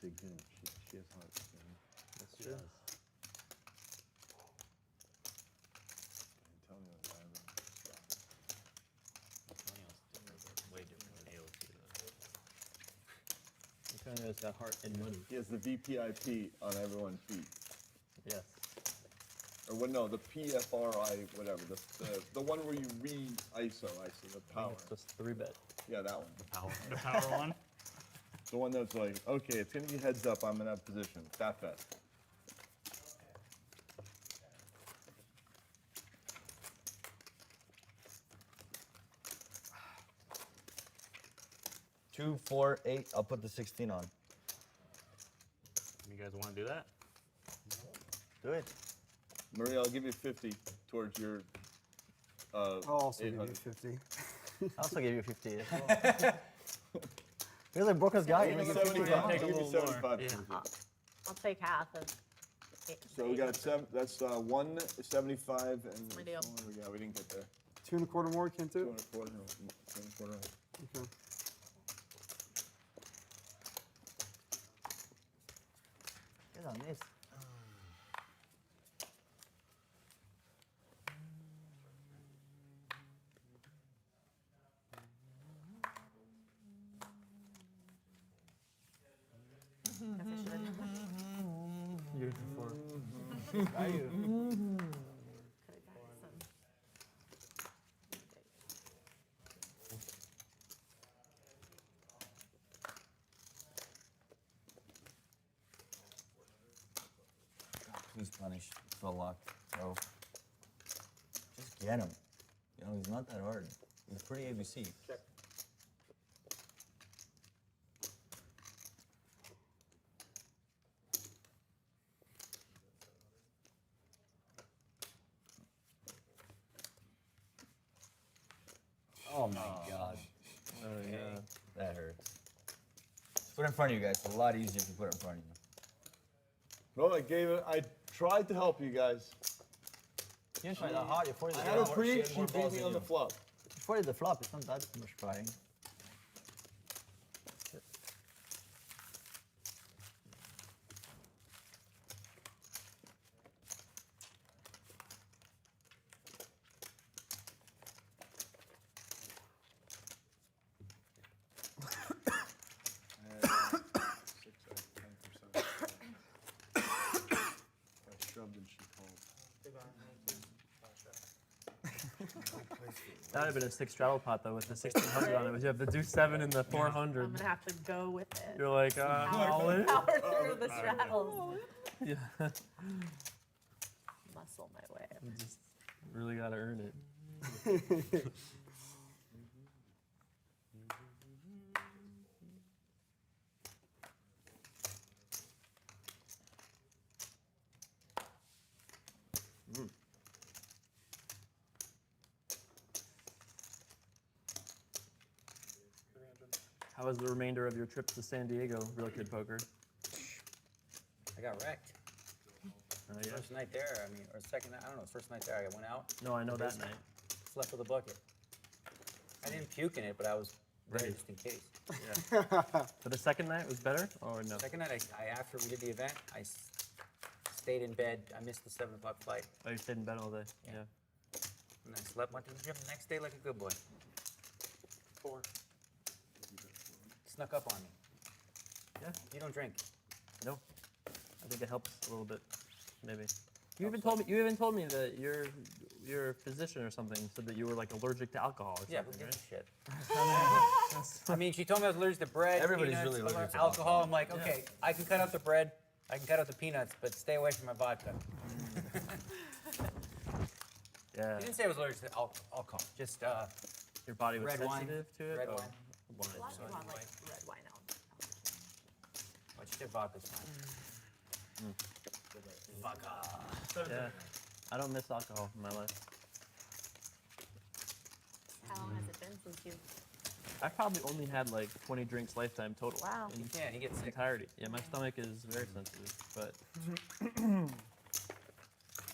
[SPEAKER 17] digs in. She has heart.
[SPEAKER 3] Yes, she does.
[SPEAKER 17] Antonio's
[SPEAKER 11] Way different than ElkY though.
[SPEAKER 3] Antonio's got heart and money.
[SPEAKER 17] He has the VPIP on everyone's feet.
[SPEAKER 3] Yes.
[SPEAKER 17] Or what? No, the PFRI, whatever. The one where you read ISO, the power.
[SPEAKER 3] Just 3-bet.
[SPEAKER 17] Yeah, that one.
[SPEAKER 11] The power one.
[SPEAKER 17] The one that's like, okay, it's gonna be heads up. I'm in that position. That fast.
[SPEAKER 19] Two, 4, 8. I'll put the 16 on.
[SPEAKER 11] You guys want to do that?
[SPEAKER 17] Do it. Maria, I'll give you 50 towards your.
[SPEAKER 20] I'll also give you
[SPEAKER 17] 800.
[SPEAKER 20] 50.
[SPEAKER 9] I'll also give you 50 as well. He's like Booker's guy.
[SPEAKER 17] Give me
[SPEAKER 9] You're gonna give
[SPEAKER 17] 75.
[SPEAKER 9] me
[SPEAKER 17] I'll give you 75.
[SPEAKER 4] Yeah. I'll take half of it.
[SPEAKER 17] So we got that's 175 and
[SPEAKER 4] We do.
[SPEAKER 17] yeah, we didn't get there.
[SPEAKER 20] 2 1/4 more, can't do?
[SPEAKER 17] 2 1/4. No, 2 1/4.
[SPEAKER 20] Okay.
[SPEAKER 9] He's on this.
[SPEAKER 18] Are you?
[SPEAKER 19] Please punish the luck, bro. Just get him. You know, he's not that hard. He's pretty ABC.
[SPEAKER 20] Check.
[SPEAKER 19] Oh my god. Oh yeah. That hurts. Put it in front of you guys. It's a lot easier if you put it in front of you.
[SPEAKER 17] No, I tried to help you guys.
[SPEAKER 9] You didn't try that hard. You forced
[SPEAKER 17] I had a pre, she beat me on the flop.
[SPEAKER 9] Before the flop, it's not that much fighting.
[SPEAKER 3] That would have been a 6 straddle pot though with the 1600 on it. You have the deuce 7 and the 400.
[SPEAKER 4] I'm gonna have to go with it.
[SPEAKER 3] You're like, all in?
[SPEAKER 4] Power through the straddles.
[SPEAKER 3] Yeah.
[SPEAKER 4] Muscle my way.
[SPEAKER 3] You just really gotta earn it. How was the remainder of your trip to San Diego, Real Kid Poker?
[SPEAKER 16] I got wrecked.
[SPEAKER 3] Yeah.
[SPEAKER 16] First night there, I mean, or second night, I don't know, first night there, I went out.
[SPEAKER 3] No, I know that night.
[SPEAKER 16] Slept with a bucket. I didn't puke in it, but I was ready just in case.
[SPEAKER 3] Yeah. So the second night was better, or no?
[SPEAKER 16] Second night, after we did the event, I stayed in bed. I missed the 7 o'clock flight.
[SPEAKER 3] Oh, you stayed in bed all day? Yeah.
[SPEAKER 16] And I slept, went to the gym the next day like a good boy. 4. Snuck up on me.
[SPEAKER 3] Yeah.
[SPEAKER 16] You don't drink.
[SPEAKER 3] No. I think it helps a little bit, maybe. You even told me that your physician or something said that you were like allergic to alcohol or something.
[SPEAKER 16] Yeah, who gives
[SPEAKER 3] right?
[SPEAKER 16] a shit? I mean, she told me I was allergic to bread,
[SPEAKER 19] Everybody's
[SPEAKER 16] peanuts,
[SPEAKER 19] really allergic to
[SPEAKER 16] alcohol. I'm like, okay, I can cut out the bread, I can cut out the peanuts, but stay away from my vodka.
[SPEAKER 3] Yeah.
[SPEAKER 16] He didn't say I was allergic to alcohol, just
[SPEAKER 3] your body was
[SPEAKER 16] red
[SPEAKER 3] sensitive
[SPEAKER 16] wine,
[SPEAKER 3] to it?
[SPEAKER 16] Red
[SPEAKER 3] Oh,
[SPEAKER 16] wine.
[SPEAKER 4] A lot of people have like red wine out.
[SPEAKER 16] But she said vodka's fine. Vodka.
[SPEAKER 3] Yeah. I don't miss alcohol in my life.
[SPEAKER 4] How long has it been since you?
[SPEAKER 3] I probably only had like 20 drinks lifetime total.
[SPEAKER 4] Wow.
[SPEAKER 3] In
[SPEAKER 16] Yeah, he gets sick.
[SPEAKER 3] entirety. Yeah, my stomach is very sensitive, but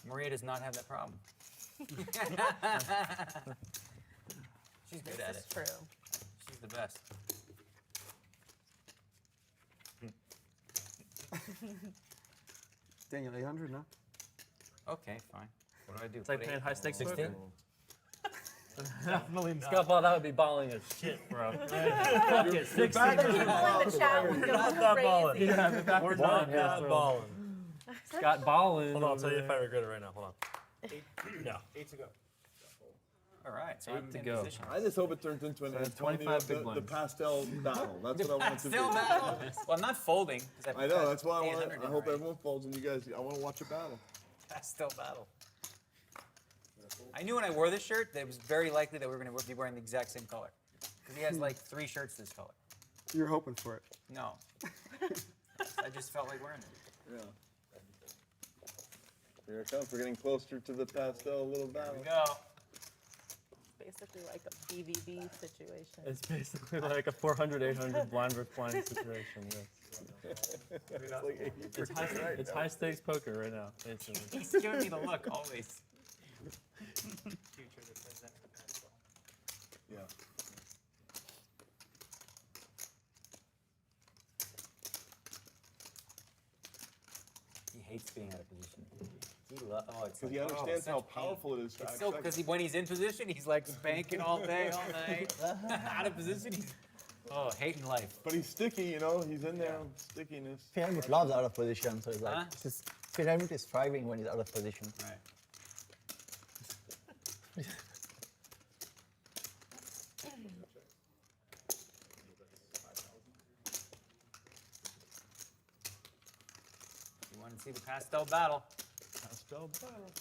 [SPEAKER 16] Maria does not have that problem. She's good at it.
[SPEAKER 4] This is true.
[SPEAKER 16] She's the best.
[SPEAKER 20] Daniel, 800, no?
[SPEAKER 16] Okay, fine. What do I do?
[SPEAKER 3] it's like
[SPEAKER 16] Put
[SPEAKER 3] playing
[SPEAKER 16] 8?
[SPEAKER 3] high stakes
[SPEAKER 16] 16?
[SPEAKER 3] poker. Scott Ball, that would be balling as shit, bro. Fuck it, 16.
[SPEAKER 4] People in the chat would go crazy.
[SPEAKER 3] Yeah, we're not balling. Scott Ballin.
[SPEAKER 10] Hold on, I'll tell you if I regret it right now. Hold on.
[SPEAKER 11] No.
[SPEAKER 20] 8 to go.
[SPEAKER 16] All right, so
[SPEAKER 3] 8
[SPEAKER 16] I'm
[SPEAKER 3] to
[SPEAKER 16] in
[SPEAKER 3] go.
[SPEAKER 16] position.
[SPEAKER 17] I just hope it turns into an
[SPEAKER 3] So
[SPEAKER 17] Antonio,
[SPEAKER 3] 25 big
[SPEAKER 17] the
[SPEAKER 3] blinds.
[SPEAKER 17] pastel battle. That's what I want it to be.
[SPEAKER 16] Still battle. Well, I'm not folding. 'cause
[SPEAKER 17] I know, that's why I
[SPEAKER 16] 800
[SPEAKER 17] want. I
[SPEAKER 16] in
[SPEAKER 17] hope
[SPEAKER 16] right.
[SPEAKER 17] everyone folds and you guys. I want to watch a battle.
[SPEAKER 16] Still battle. I knew when I wore this shirt that it was very likely that we were going to be wearing the exact same color. Because he has like 3 shirts this color.
[SPEAKER 20] You're hoping for it.
[SPEAKER 16] No. I just felt like wearing it.
[SPEAKER 17] Yeah. Here it comes. We're getting closer to the pastel little battle.
[SPEAKER 16] Here we go.
[SPEAKER 4] Basically like a BVB situation.
[SPEAKER 3] It's basically like a 400, 800 blind versus blind situation. Yes. It's high stakes poker right now. Basically.
[SPEAKER 16] He's giving me the look always.
[SPEAKER 17] Yeah.
[SPEAKER 16] He hates being out of position.
[SPEAKER 17] Because he understands how powerful it is.
[SPEAKER 16] It's so because when he's in position, he's like spanking all day, all night. Out of position, he's hating life.
[SPEAKER 17] But he's sticky, you know. He's in there, stickiness.
[SPEAKER 9] He almost loves out of position, so it's like
[SPEAKER 16] Huh?
[SPEAKER 9] it's just Hellmuth is thriving when he's out of position.
[SPEAKER 16] Right. You want to see the pastel battle?
[SPEAKER 17] Pastel battle.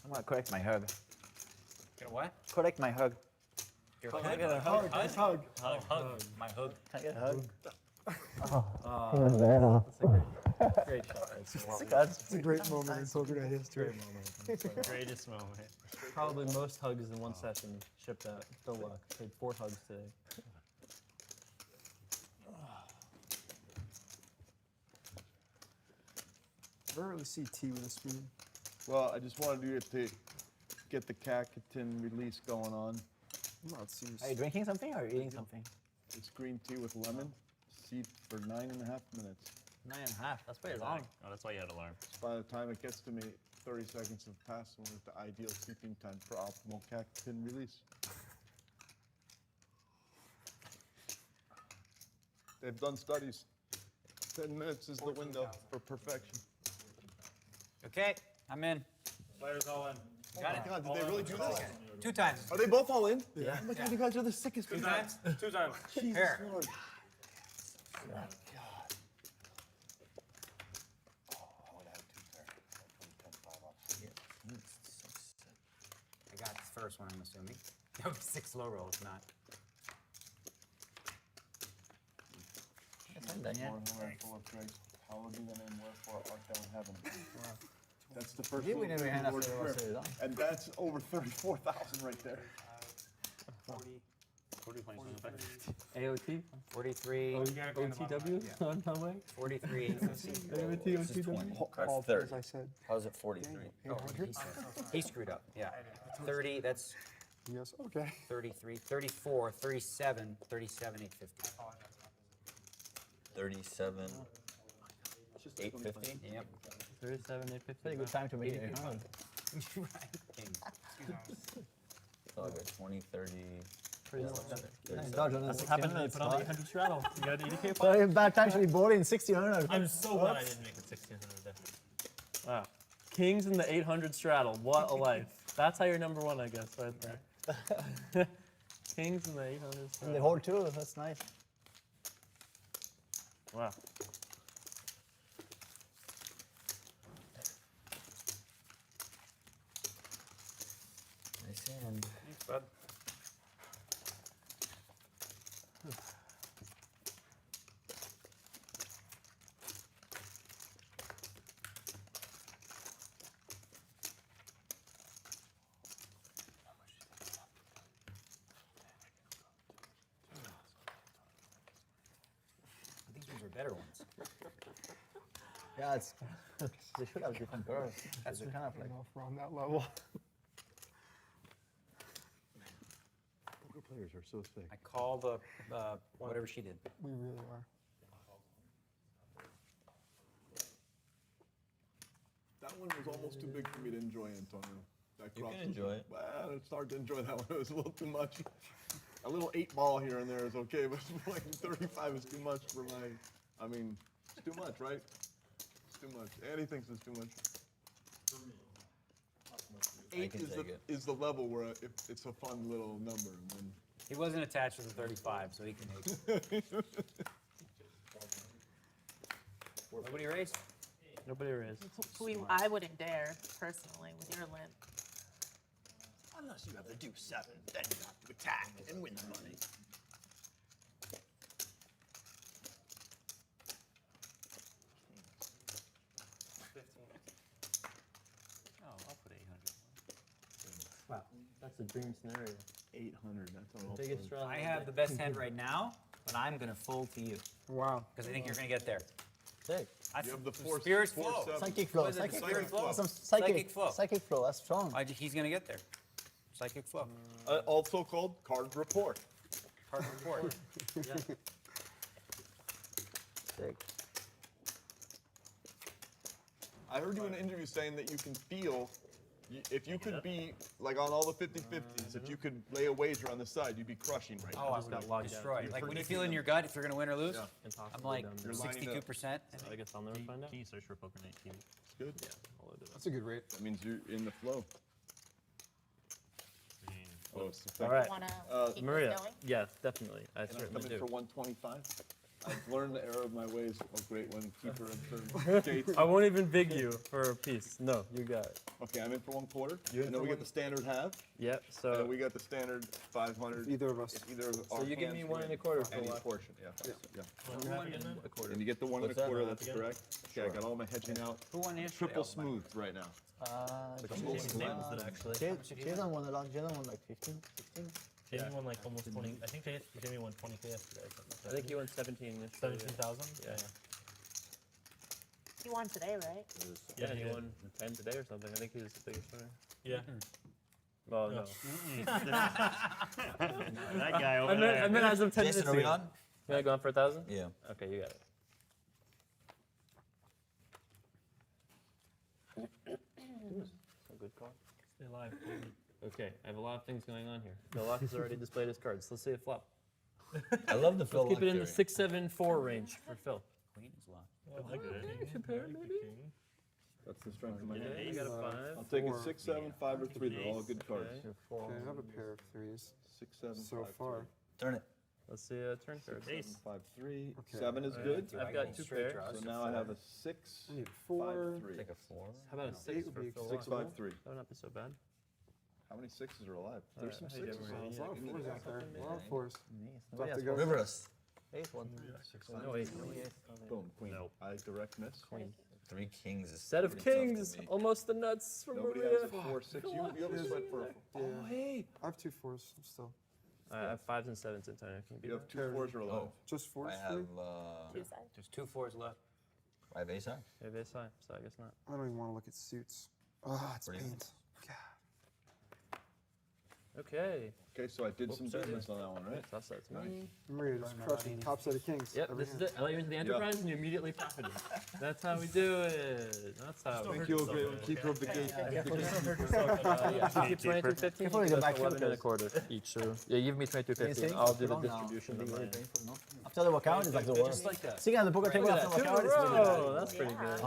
[SPEAKER 9] I'm gonna correct my hug.
[SPEAKER 16] Gonna what?
[SPEAKER 9] Correct my hug.
[SPEAKER 16] Your
[SPEAKER 9] Hug.
[SPEAKER 16] hug?
[SPEAKER 9] Get a hug.
[SPEAKER 16] Hug.
[SPEAKER 9] Hug.
[SPEAKER 16] Hug. My hug.
[SPEAKER 9] Can I get a hug?
[SPEAKER 3] Great shot.
[SPEAKER 20] It's a great moment in poker history.
[SPEAKER 3] Greatest moment. Probably most hugs in one session shipped out. Still luck. Played 4 hugs today.
[SPEAKER 20] I don't really see tea with a spoon.
[SPEAKER 17] Well, I just wanted you to get the cacatin release going on.
[SPEAKER 20] No, it seems.
[SPEAKER 9] Are you drinking something or eating something?
[SPEAKER 17] It's green tea with lemon, steep for 9.5 minutes.
[SPEAKER 9] 9.5. That's pretty long.
[SPEAKER 11] Oh, that's why you had to learn.
[SPEAKER 17] By the time it gets to me, 30 seconds have passed, and we're at the ideal steeping time for optimal cacatin release. They've done studies. 10 minutes is the window for perfection.
[SPEAKER 16] Okay, I'm in.
[SPEAKER 11] Players all in.
[SPEAKER 16] Got it?
[SPEAKER 17] God, did they really do this?
[SPEAKER 16] 2 times.
[SPEAKER 17] Are they both all in?
[SPEAKER 16] Yeah.
[SPEAKER 17] Oh my God, you guys are the sickest
[SPEAKER 11] Two
[SPEAKER 17] people.
[SPEAKER 11] times. 2 times.
[SPEAKER 17] Jesus
[SPEAKER 16] Here.
[SPEAKER 17] Lord.
[SPEAKER 16] I got the first one, I'm assuming. That was 6 low rolls, not.
[SPEAKER 17] Hallowed be the name, wherefore art thou in heaven. That's the first
[SPEAKER 9] Did we
[SPEAKER 17] little
[SPEAKER 9] never hand
[SPEAKER 17] Greek
[SPEAKER 9] after
[SPEAKER 17] word
[SPEAKER 9] the
[SPEAKER 17] prayer.
[SPEAKER 9] rest of it,
[SPEAKER 17] And that's over 34,000 right there.
[SPEAKER 11] 40 points.
[SPEAKER 3] AOT?
[SPEAKER 16] 43.
[SPEAKER 3] OTW? On my way?
[SPEAKER 16] 43, 850.
[SPEAKER 3] AOT, OTW?
[SPEAKER 20] All as I said.
[SPEAKER 19] How's it 43?
[SPEAKER 16] He screwed up, yeah. 30, that's
[SPEAKER 20] Yes, okay.
[SPEAKER 16] 33, 34, 37, 37, 850.
[SPEAKER 19] 37, 850?
[SPEAKER 16] Yep.
[SPEAKER 3] 37, 850.
[SPEAKER 9] Pretty good time to make it. Huh?
[SPEAKER 16] Right. King.
[SPEAKER 19] So I got 20, 30.
[SPEAKER 9] Nice dodge on
[SPEAKER 3] That's
[SPEAKER 9] the
[SPEAKER 3] what happened when you
[SPEAKER 9] 1600
[SPEAKER 3] put on the 800 straddle. You got an 80k pot?
[SPEAKER 9] Well, bad time to be boarding 1600.
[SPEAKER 10] I'm so glad I didn't make it 1600 there.
[SPEAKER 3] Wow. Kings in the 800 straddle. What a life. That's how you're number 1, I guess, right there. Kings in the 800
[SPEAKER 9] And
[SPEAKER 3] straddle.
[SPEAKER 9] they hold 2. That's nice.
[SPEAKER 3] Wow.
[SPEAKER 19] Nice hand.
[SPEAKER 16] Thanks, bud. These ones are better ones.
[SPEAKER 9] Yeah, it's. They should have different curves. That's kind of like.
[SPEAKER 20] Off on that level.
[SPEAKER 17] Poker players are so sick.
[SPEAKER 16] I call the whatever she did.
[SPEAKER 20] We really are.
[SPEAKER 17] That one was almost too big for me to enjoy, Antonio. That
[SPEAKER 19] You
[SPEAKER 17] crop
[SPEAKER 19] can
[SPEAKER 17] was-
[SPEAKER 19] enjoy it.
[SPEAKER 17] Well, it's hard to enjoy that one. It was a little too much. A little 8-ball here and there is okay, but playing 35 is too much for my. I mean, it's too much, right? It's too much. Annie thinks it's too much. 8
[SPEAKER 19] can
[SPEAKER 17] is
[SPEAKER 19] take it.
[SPEAKER 17] is the level where it's a fun little number. And then
[SPEAKER 16] He wasn't attached to the 35, so he can make it. Nobody raised?
[SPEAKER 3] Nobody raised.
[SPEAKER 4] I wouldn't dare, personally, with your limp.
[SPEAKER 8] Unless you have the deuce 7, then you have to attack and win the money.
[SPEAKER 11] Oh, I'll put 800.
[SPEAKER 3] Wow. That's a dream scenario.
[SPEAKER 17] 800. That's all.
[SPEAKER 3] Biggest straddle.
[SPEAKER 16] I have the best hand right now, but I'm going to fold to you.
[SPEAKER 20] Wow.
[SPEAKER 16] Because I think you're going to get there.
[SPEAKER 9] Sick.
[SPEAKER 17] You have the force.
[SPEAKER 16] Spirit flow.
[SPEAKER 9] Psychic flow.
[SPEAKER 16] What is it?
[SPEAKER 9] Psychic
[SPEAKER 16] Spirit flow.
[SPEAKER 9] Some
[SPEAKER 16] Psychic flow.
[SPEAKER 9] Psychic flow. That's strong.
[SPEAKER 16] He's going to get there. Psychic flow.
[SPEAKER 17] Also called card report.
[SPEAKER 16] Card report. Yeah.
[SPEAKER 9] Sick.
[SPEAKER 17] I heard you in an interview saying that you can feel
[SPEAKER 2] If you could be, like on all the 50-50s, if you could lay a wager on the side, you'd be crushing right now.
[SPEAKER 16] Oh, I'm gonna destroy. Like when you feel in your gut if you're gonna win or lose, I'm like
[SPEAKER 2] You're lining
[SPEAKER 16] 62%.
[SPEAKER 10] So I guess I'll never find out. Can you search for Poker Night TV?
[SPEAKER 2] It's good.
[SPEAKER 10] Yeah, I'll do that.
[SPEAKER 20] That's a good rate.
[SPEAKER 2] That means you're in the flow. Oh, it's
[SPEAKER 3] All right.
[SPEAKER 4] Wanna keep
[SPEAKER 3] Maria.
[SPEAKER 4] this going?
[SPEAKER 3] Yes, definitely. I
[SPEAKER 2] Can I
[SPEAKER 3] certainly
[SPEAKER 2] come in
[SPEAKER 3] do.
[SPEAKER 2] for 125? I've learned the error of my ways. Oh, great one, keeper and gates.
[SPEAKER 3] I won't even big you for a piece. No, you got it.
[SPEAKER 2] Okay, I'm in for 1/4.
[SPEAKER 3] You're in
[SPEAKER 2] And then
[SPEAKER 3] for
[SPEAKER 2] we get
[SPEAKER 3] one-
[SPEAKER 2] the standard half.
[SPEAKER 3] Yep.
[SPEAKER 2] And
[SPEAKER 3] So
[SPEAKER 2] then we got the standard 500.
[SPEAKER 20] Either of us.
[SPEAKER 2] If either of
[SPEAKER 3] So
[SPEAKER 2] our
[SPEAKER 3] you give me
[SPEAKER 2] hands
[SPEAKER 3] 1
[SPEAKER 2] win
[SPEAKER 3] 1/4 for
[SPEAKER 2] any
[SPEAKER 3] luck.
[SPEAKER 2] portion. Yeah. Yeah.
[SPEAKER 10] What happened again, then?
[SPEAKER 3] A quarter.
[SPEAKER 2] And you get the 1
[SPEAKER 19] What's that?
[SPEAKER 2] 1/4. That's
[SPEAKER 10] Again?
[SPEAKER 2] correct. Okay, I got all my hedging out.
[SPEAKER 16] Who won yesterday?
[SPEAKER 2] Triple
[SPEAKER 16] Oh,
[SPEAKER 2] smooth right now.
[SPEAKER 10] James did actually.
[SPEAKER 9] Jason won a lot. Jason won like 15, 16.
[SPEAKER 10] Jamie won like almost 20. I think Jamie won 20K yesterday.
[SPEAKER 3] I think you won 17. yesterday.
[SPEAKER 10] 17,000?
[SPEAKER 3] Yeah.
[SPEAKER 4] You won today, right?
[SPEAKER 3] Yeah,
[SPEAKER 10] he
[SPEAKER 3] and he
[SPEAKER 10] did.
[SPEAKER 3] won 10 today or something. I think he was the biggest winner.
[SPEAKER 10] Yeah.
[SPEAKER 3] Well, no.
[SPEAKER 11] That guy over
[SPEAKER 3] I meant as of 10
[SPEAKER 19] Jason,
[SPEAKER 3] minutes
[SPEAKER 19] are we
[SPEAKER 3] ago.
[SPEAKER 19] on?
[SPEAKER 3] Can I go on for 1,000?
[SPEAKER 19] Yeah.
[SPEAKER 3] Okay, you got it. A good call.
[SPEAKER 10] Stay alive.
[SPEAKER 3] Okay, I have a lot of things going on here. The lock has already displayed his cards. Let's see a flop.
[SPEAKER 19] I love the Phil
[SPEAKER 3] Let's keep it in the
[SPEAKER 19] theory.
[SPEAKER 3] 6-7-4 range for Phil.
[SPEAKER 16] Queen is locked.
[SPEAKER 10] Oh, that's good.
[SPEAKER 3] Compare maybe.
[SPEAKER 2] That's the strength of my
[SPEAKER 3] Yeah,
[SPEAKER 2] hand.
[SPEAKER 3] you got a 5.
[SPEAKER 2] I'll take it
[SPEAKER 20] Four.
[SPEAKER 2] 6, 7, 5, or 3. They're all good cards.
[SPEAKER 3] Okay.
[SPEAKER 20] Okay, I have a pair of threes
[SPEAKER 2] 6, 7,
[SPEAKER 20] so
[SPEAKER 2] 5,
[SPEAKER 20] far.
[SPEAKER 19] Turn it.
[SPEAKER 3] Let's see a turn card.
[SPEAKER 2] 7, 5, 3.
[SPEAKER 20] Okay.
[SPEAKER 2] 7 is good.
[SPEAKER 3] I've got 2 pairs.
[SPEAKER 2] So now I have a 6,
[SPEAKER 20] I need
[SPEAKER 2] 5,
[SPEAKER 20] four.
[SPEAKER 2] 3.
[SPEAKER 19] Take a 4.
[SPEAKER 3] How about a 6
[SPEAKER 20] Eight would
[SPEAKER 3] for
[SPEAKER 20] be
[SPEAKER 3] Phil?
[SPEAKER 2] 6,
[SPEAKER 3] Lock?
[SPEAKER 2] 5, 3.
[SPEAKER 3] That would not be so bad.
[SPEAKER 2] How many 6s are alive?
[SPEAKER 3] All
[SPEAKER 2] There's
[SPEAKER 3] right,
[SPEAKER 2] some
[SPEAKER 3] how you
[SPEAKER 2] 6s.
[SPEAKER 3] doing?
[SPEAKER 20] There's a lot of
[SPEAKER 3] Yeah,
[SPEAKER 20] fours out there. A lot of fours.
[SPEAKER 9] Nice.
[SPEAKER 20] About to go.
[SPEAKER 19] River us.
[SPEAKER 9] Ace one.
[SPEAKER 2] 6,
[SPEAKER 3] No
[SPEAKER 2] 5,
[SPEAKER 3] ace.
[SPEAKER 2] 3. Boom, queen.
[SPEAKER 3] Nope.
[SPEAKER 2] I direct miss.
[SPEAKER 3] Queen.
[SPEAKER 19] 3 kings is
[SPEAKER 3] Set of
[SPEAKER 19] pretty tough to
[SPEAKER 3] kings.
[SPEAKER 19] me.
[SPEAKER 3] Almost the nuts from
[SPEAKER 2] Nobody
[SPEAKER 3] Maria.
[SPEAKER 2] has a 4, 6. You have a sweat for a
[SPEAKER 20] Yeah.
[SPEAKER 3] Oh, hey.
[SPEAKER 20] I have 2 fours still.
[SPEAKER 3] I have 5s and 7s in time. Can you beat
[SPEAKER 2] You
[SPEAKER 3] that?
[SPEAKER 2] have 2 4s or alive.
[SPEAKER 19] Oh,
[SPEAKER 20] Just fours
[SPEAKER 19] I
[SPEAKER 20] for you?
[SPEAKER 19] have
[SPEAKER 4] Two sides.
[SPEAKER 16] There's 2 4s left.
[SPEAKER 19] 5 ace high.
[SPEAKER 3] Maybe ace high, so I guess not.
[SPEAKER 20] I don't even want to look at suits. Ah, it's
[SPEAKER 19] Pretty
[SPEAKER 20] pains. God.
[SPEAKER 3] Okay.
[SPEAKER 2] Okay, so I did some
[SPEAKER 3] sorry.
[SPEAKER 2] business on that one, right?
[SPEAKER 3] That's me.
[SPEAKER 20] Maria just crushing top set of kings.
[SPEAKER 3] Yep,
[SPEAKER 20] every
[SPEAKER 3] this is
[SPEAKER 20] hand.
[SPEAKER 3] it. I let you into the enterprise and you immediately profited. That's how we do it. That's how we
[SPEAKER 2] Thank you, great one. Keeper of the gate.
[SPEAKER 3] Yeah, 22.15.
[SPEAKER 9] Careful, you go back
[SPEAKER 3] 11 and a
[SPEAKER 9] to
[SPEAKER 3] quarter each. So yeah, give me 22.15. I'll do the distribution of mine.
[SPEAKER 9] After the workout is like the worst.
[SPEAKER 3] Just like that.
[SPEAKER 9] Sitting at the poker table
[SPEAKER 3] Look
[SPEAKER 9] after
[SPEAKER 3] at
[SPEAKER 9] the
[SPEAKER 3] that. 2 in a
[SPEAKER 9] workout is really bad.
[SPEAKER 3] row. That's pretty good.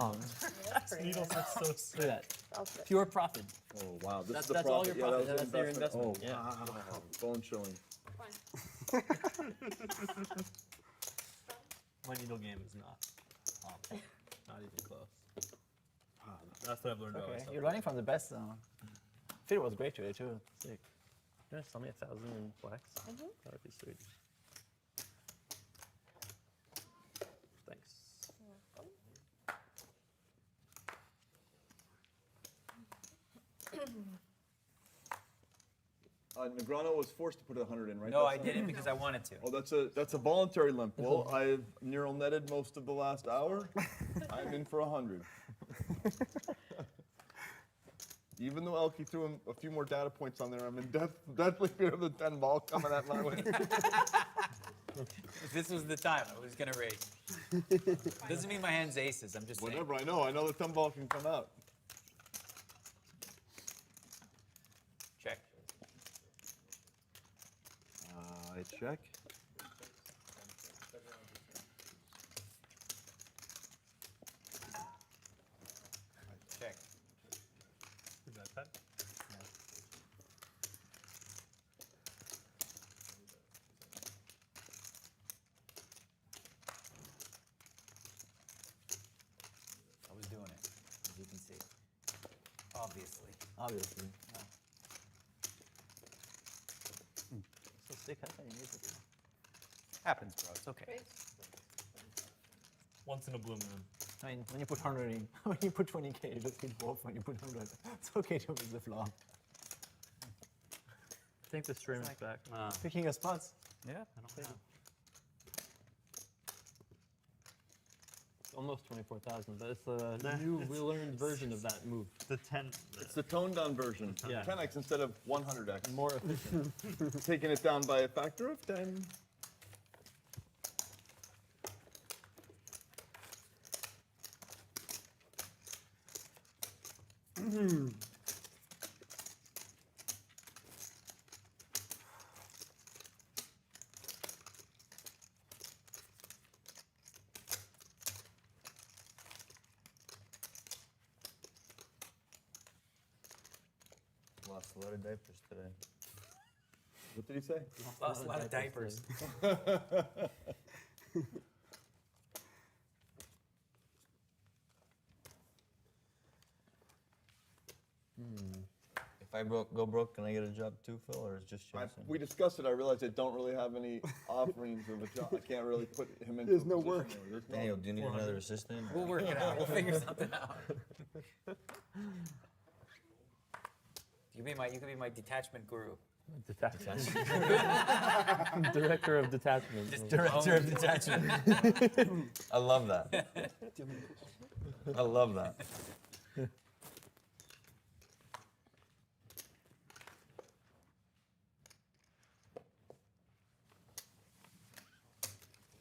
[SPEAKER 4] That's pretty
[SPEAKER 10] Needles
[SPEAKER 4] good.
[SPEAKER 10] are so sick.
[SPEAKER 3] Look at that. Pure profit.
[SPEAKER 2] Oh, wow. This
[SPEAKER 3] That's
[SPEAKER 2] is the
[SPEAKER 3] all
[SPEAKER 2] profit.
[SPEAKER 3] your
[SPEAKER 2] Yeah,
[SPEAKER 3] profit.
[SPEAKER 2] that was
[SPEAKER 3] That's their investment.
[SPEAKER 2] Oh,
[SPEAKER 3] Yeah.
[SPEAKER 2] wow. Bone chilling.
[SPEAKER 10] My needle game is not awful. Not even close. That's what I've learned about
[SPEAKER 9] Okay,
[SPEAKER 10] myself.
[SPEAKER 9] you're learning from the best. Phil was great today too.
[SPEAKER 3] Sick. You want to sell me 1,000 in blacks? That would be sweet. Thanks.
[SPEAKER 2] Negreanu was forced to put 100 in, right?
[SPEAKER 16] No,
[SPEAKER 2] That's
[SPEAKER 16] I didn't because I wanted to.
[SPEAKER 2] Oh, that's a voluntary limp. Well, I've neural netted most of the last hour. I'm in for 100. Even though ElkY threw him a few more data points on there, I'm in deathly fear of the 10 ball coming at my way.
[SPEAKER 16] If this was the time, I was gonna raise. Doesn't mean my hand's aces. I'm just saying.
[SPEAKER 2] Whatever, I know the 10 ball can come out.
[SPEAKER 16] Check.
[SPEAKER 2] I check.
[SPEAKER 16] Check.
[SPEAKER 10] Is that 10?
[SPEAKER 16] I was doing it, as you can see. Obviously.
[SPEAKER 9] Obviously.
[SPEAKER 16] So sick, how can you use it? Happens, bro. It's okay.
[SPEAKER 10] Once in a blue moon.
[SPEAKER 9] I mean, when you put 100 in, when you put 20K, you just hit both. When you put 100, it's okay to miss the flop.
[SPEAKER 3] I think the stream is back.
[SPEAKER 9] Picking your spots.
[SPEAKER 16] Yeah, I don't think.
[SPEAKER 3] Almost 24,000, but it's the new relearned version of that move.
[SPEAKER 10] The 10.
[SPEAKER 2] It's the toned down version.
[SPEAKER 3] Yeah.
[SPEAKER 2] 10x instead of 100x.
[SPEAKER 3] More efficient.
[SPEAKER 2] Taking it down by a factor of 10.
[SPEAKER 19] Lost a lot of diapers today.
[SPEAKER 2] What did he say?
[SPEAKER 16] Lost a lot of diapers.
[SPEAKER 19] If I go broke, can I get a job too, Phil, or is it just Jason?
[SPEAKER 2] We discussed it. I realized I don't really have any offerings of a job. I can't really put him into.
[SPEAKER 20] There's no work.
[SPEAKER 19] Daniel, do you need another assistant?
[SPEAKER 16] We'll work it out. We'll figure something out. You could be my detachment guru.
[SPEAKER 3] Detachment. Director of detachment.
[SPEAKER 16] Just
[SPEAKER 19] Director of detachment. I love that. I love that.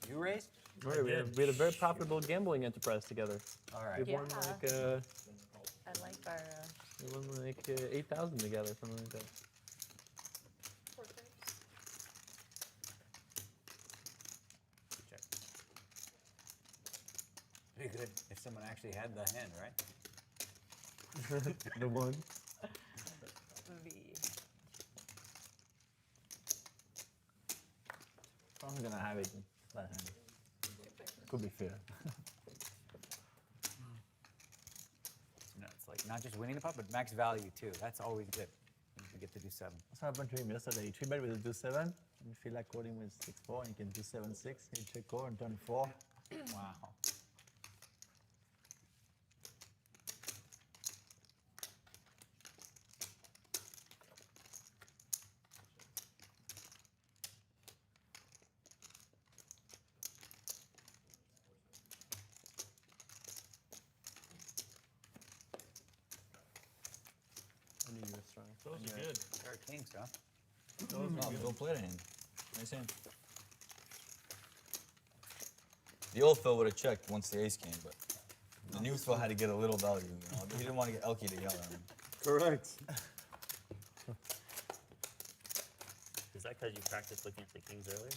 [SPEAKER 16] You raised?
[SPEAKER 3] Right, we had a very profitable gambling enterprise together.
[SPEAKER 16] All right.
[SPEAKER 3] We won
[SPEAKER 4] Yeah.
[SPEAKER 3] like
[SPEAKER 4] I like our.
[SPEAKER 3] we won like 8,000 together, something like that.
[SPEAKER 16] Pretty good if someone actually had the hand, right?
[SPEAKER 3] The one.
[SPEAKER 9] I'm gonna have it in that hand. Could be fair.
[SPEAKER 16] No, it's like not just winning the pot, but max value too. That's always good. You get to do 7.
[SPEAKER 9] That's what happened to him yesterday. He 3-bet with a do 7, and you feel like calling with 6-4, and you can do 7-6. He check call and turn 4.
[SPEAKER 16] Wow.
[SPEAKER 3] I knew you were strong.
[SPEAKER 10] Those are good.
[SPEAKER 16] They're kings, huh?
[SPEAKER 19] Don't play the hand. Nice hand. The old Phil would have checked once the ace came, but the new Phil had to get a little value. You know? He didn't want to get ElkY to yell at him.
[SPEAKER 2] Correct.
[SPEAKER 11] Is that because you practiced looking at the kings earlier?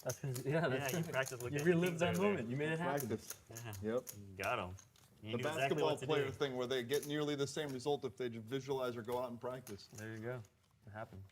[SPEAKER 3] That's because, yeah, that's
[SPEAKER 11] you practiced looking
[SPEAKER 3] you
[SPEAKER 11] at the
[SPEAKER 3] relived
[SPEAKER 11] kings
[SPEAKER 3] that
[SPEAKER 11] earlier.
[SPEAKER 3] moment. You made it happen.
[SPEAKER 2] Practice.
[SPEAKER 11] Yeah.
[SPEAKER 2] Yep.
[SPEAKER 11] You got him. You
[SPEAKER 2] The
[SPEAKER 11] knew
[SPEAKER 2] basketball
[SPEAKER 11] exactly what to
[SPEAKER 2] player
[SPEAKER 11] do.
[SPEAKER 2] thing where they get nearly the same result if they just visualize or go out and practice.
[SPEAKER 3] There you go. It happened.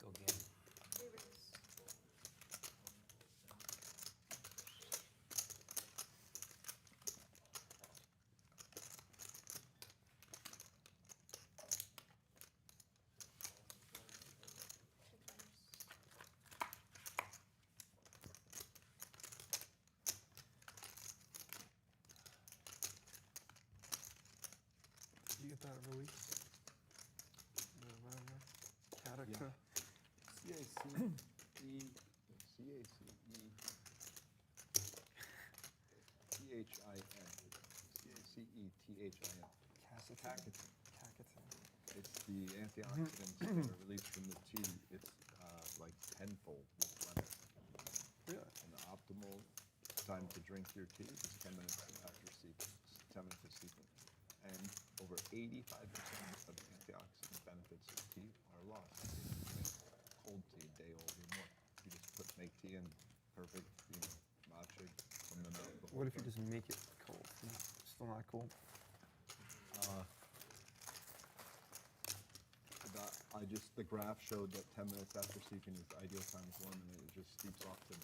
[SPEAKER 16] Go again.
[SPEAKER 20] You get that every week? Whatever. Cattica.
[SPEAKER 2] C-A-C-E. C-A-C-E-T-H-I-N. C-A-C-E-T-H-I-N.
[SPEAKER 20] Cattica.
[SPEAKER 2] It's the antioxidants that are released from the tea. It's like tenfold replenished.
[SPEAKER 20] Really?
[SPEAKER 2] And the optimal time to drink your tea is 10 minutes after sleeping. 10 minutes of sleeping. And over 85% of the antioxidant benefits of tea are lost. Cold tea, day old or more. You just make tea in perfect, matcha from the milk.
[SPEAKER 20] What if you just make it cold? It's still not cold.
[SPEAKER 2] The graph showed that 10 minutes after sleeping is the ideal time for warm, and it just steeps off to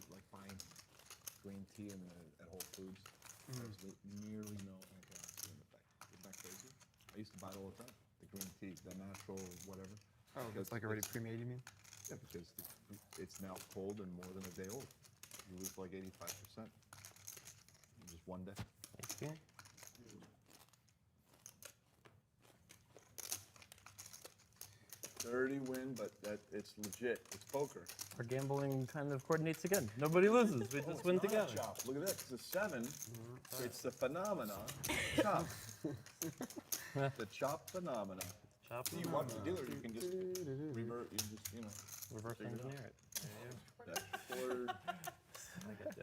[SPEAKER 2] like buying green tea at Whole Foods. There's nearly no antioxidant effect. Isn't that crazy? I used to buy it all the time. The green tea, the natural whatever.
[SPEAKER 20] Oh, it's like already pre-made, you mean?
[SPEAKER 2] Yeah, because it's now cold and more than a day old. You lose like 85% in just one day.
[SPEAKER 3] Okay.
[SPEAKER 2] 30 win, but it's legit. It's poker.
[SPEAKER 3] Our gambling kind of coordinates again. Nobody loses. We just win together.
[SPEAKER 2] Chop. Look at that. It's a 7. It's the phenomena. Chop. The chop phenomena.
[SPEAKER 3] Chop
[SPEAKER 2] You watch the dealer, you can just revert,
[SPEAKER 3] reverse engineer it.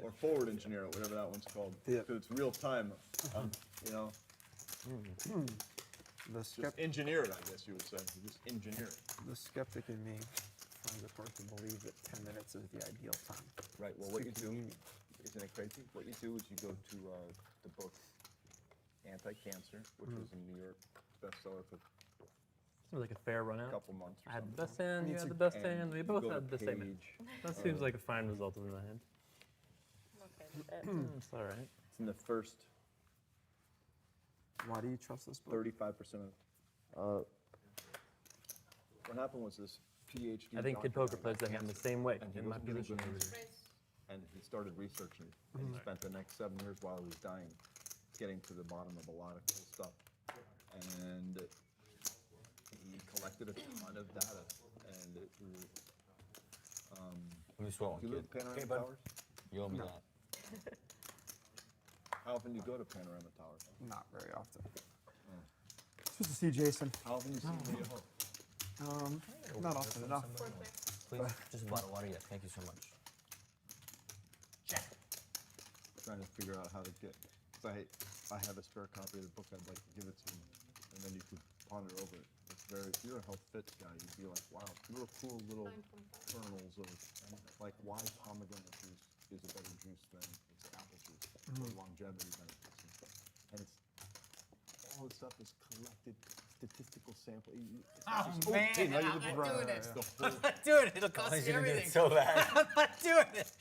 [SPEAKER 2] Or forward engineer it, whatever that one's called.
[SPEAKER 20] Yeah.
[SPEAKER 2] Because it's real time,
[SPEAKER 20] The
[SPEAKER 2] Just engineer it, I guess you would say. You just engineer it.
[SPEAKER 20] The skeptic in me finds it hard to believe that 10 minutes is the ideal time.
[SPEAKER 2] Right, well, what you do, isn't it crazy? What you do is you go to the book Anti-Cancer, which was a New York bestseller for
[SPEAKER 3] Seems like a fair run out.
[SPEAKER 2] a couple months.
[SPEAKER 3] I had the best hand, you had the best hand, we both had the same hand. That seems like a fine result of the hand. It's all right.
[SPEAKER 2] It's in the first
[SPEAKER 20] Why do you trust this book?
[SPEAKER 2] 35% of. What happened was this PhD.
[SPEAKER 3] I think Kid Poker plays the hand the same way
[SPEAKER 2] And he
[SPEAKER 3] in my
[SPEAKER 2] wasn't getting
[SPEAKER 3] position.
[SPEAKER 2] good. And he started researching. And he spent the next 7 years while he was dying, getting to the bottom of a lot of cool stuff. And he collected a ton of data. And it was.
[SPEAKER 19] Let me swallow one,
[SPEAKER 2] Do you live
[SPEAKER 19] kid.
[SPEAKER 2] in Panorama
[SPEAKER 19] Okay, bud.
[SPEAKER 2] Towers?
[SPEAKER 19] You owe me
[SPEAKER 20] No.
[SPEAKER 19] that.
[SPEAKER 2] How often do you go to Panorama Towers?
[SPEAKER 20] Not very often. Just to see Jason.
[SPEAKER 2] How often do you see Leah Hope?
[SPEAKER 20] Not often enough.
[SPEAKER 19] Please, just a bottle of water, yeah. Thank you so much.
[SPEAKER 2] Trying to figure out how to get. Cause I have a spare copy of the book. I'd like to give it to you, and then you could ponder over it. It's very. If you're a health fits guy, you'd be like, wow, little cool little kernels of like why pomegranate juice is a better juice than it's apple juice for longevity benefits, and it's all this stuff is collected statistical sample.
[SPEAKER 6] Oh, man,
[SPEAKER 2] okay, now you're
[SPEAKER 6] I'm
[SPEAKER 2] the
[SPEAKER 6] not doing it.
[SPEAKER 2] the
[SPEAKER 6] I'm
[SPEAKER 2] whole-
[SPEAKER 6] not doing it. It'll cost
[SPEAKER 19] he's
[SPEAKER 6] you
[SPEAKER 19] gonna get
[SPEAKER 6] everything.
[SPEAKER 19] so bad.
[SPEAKER 6] I'm not doing it.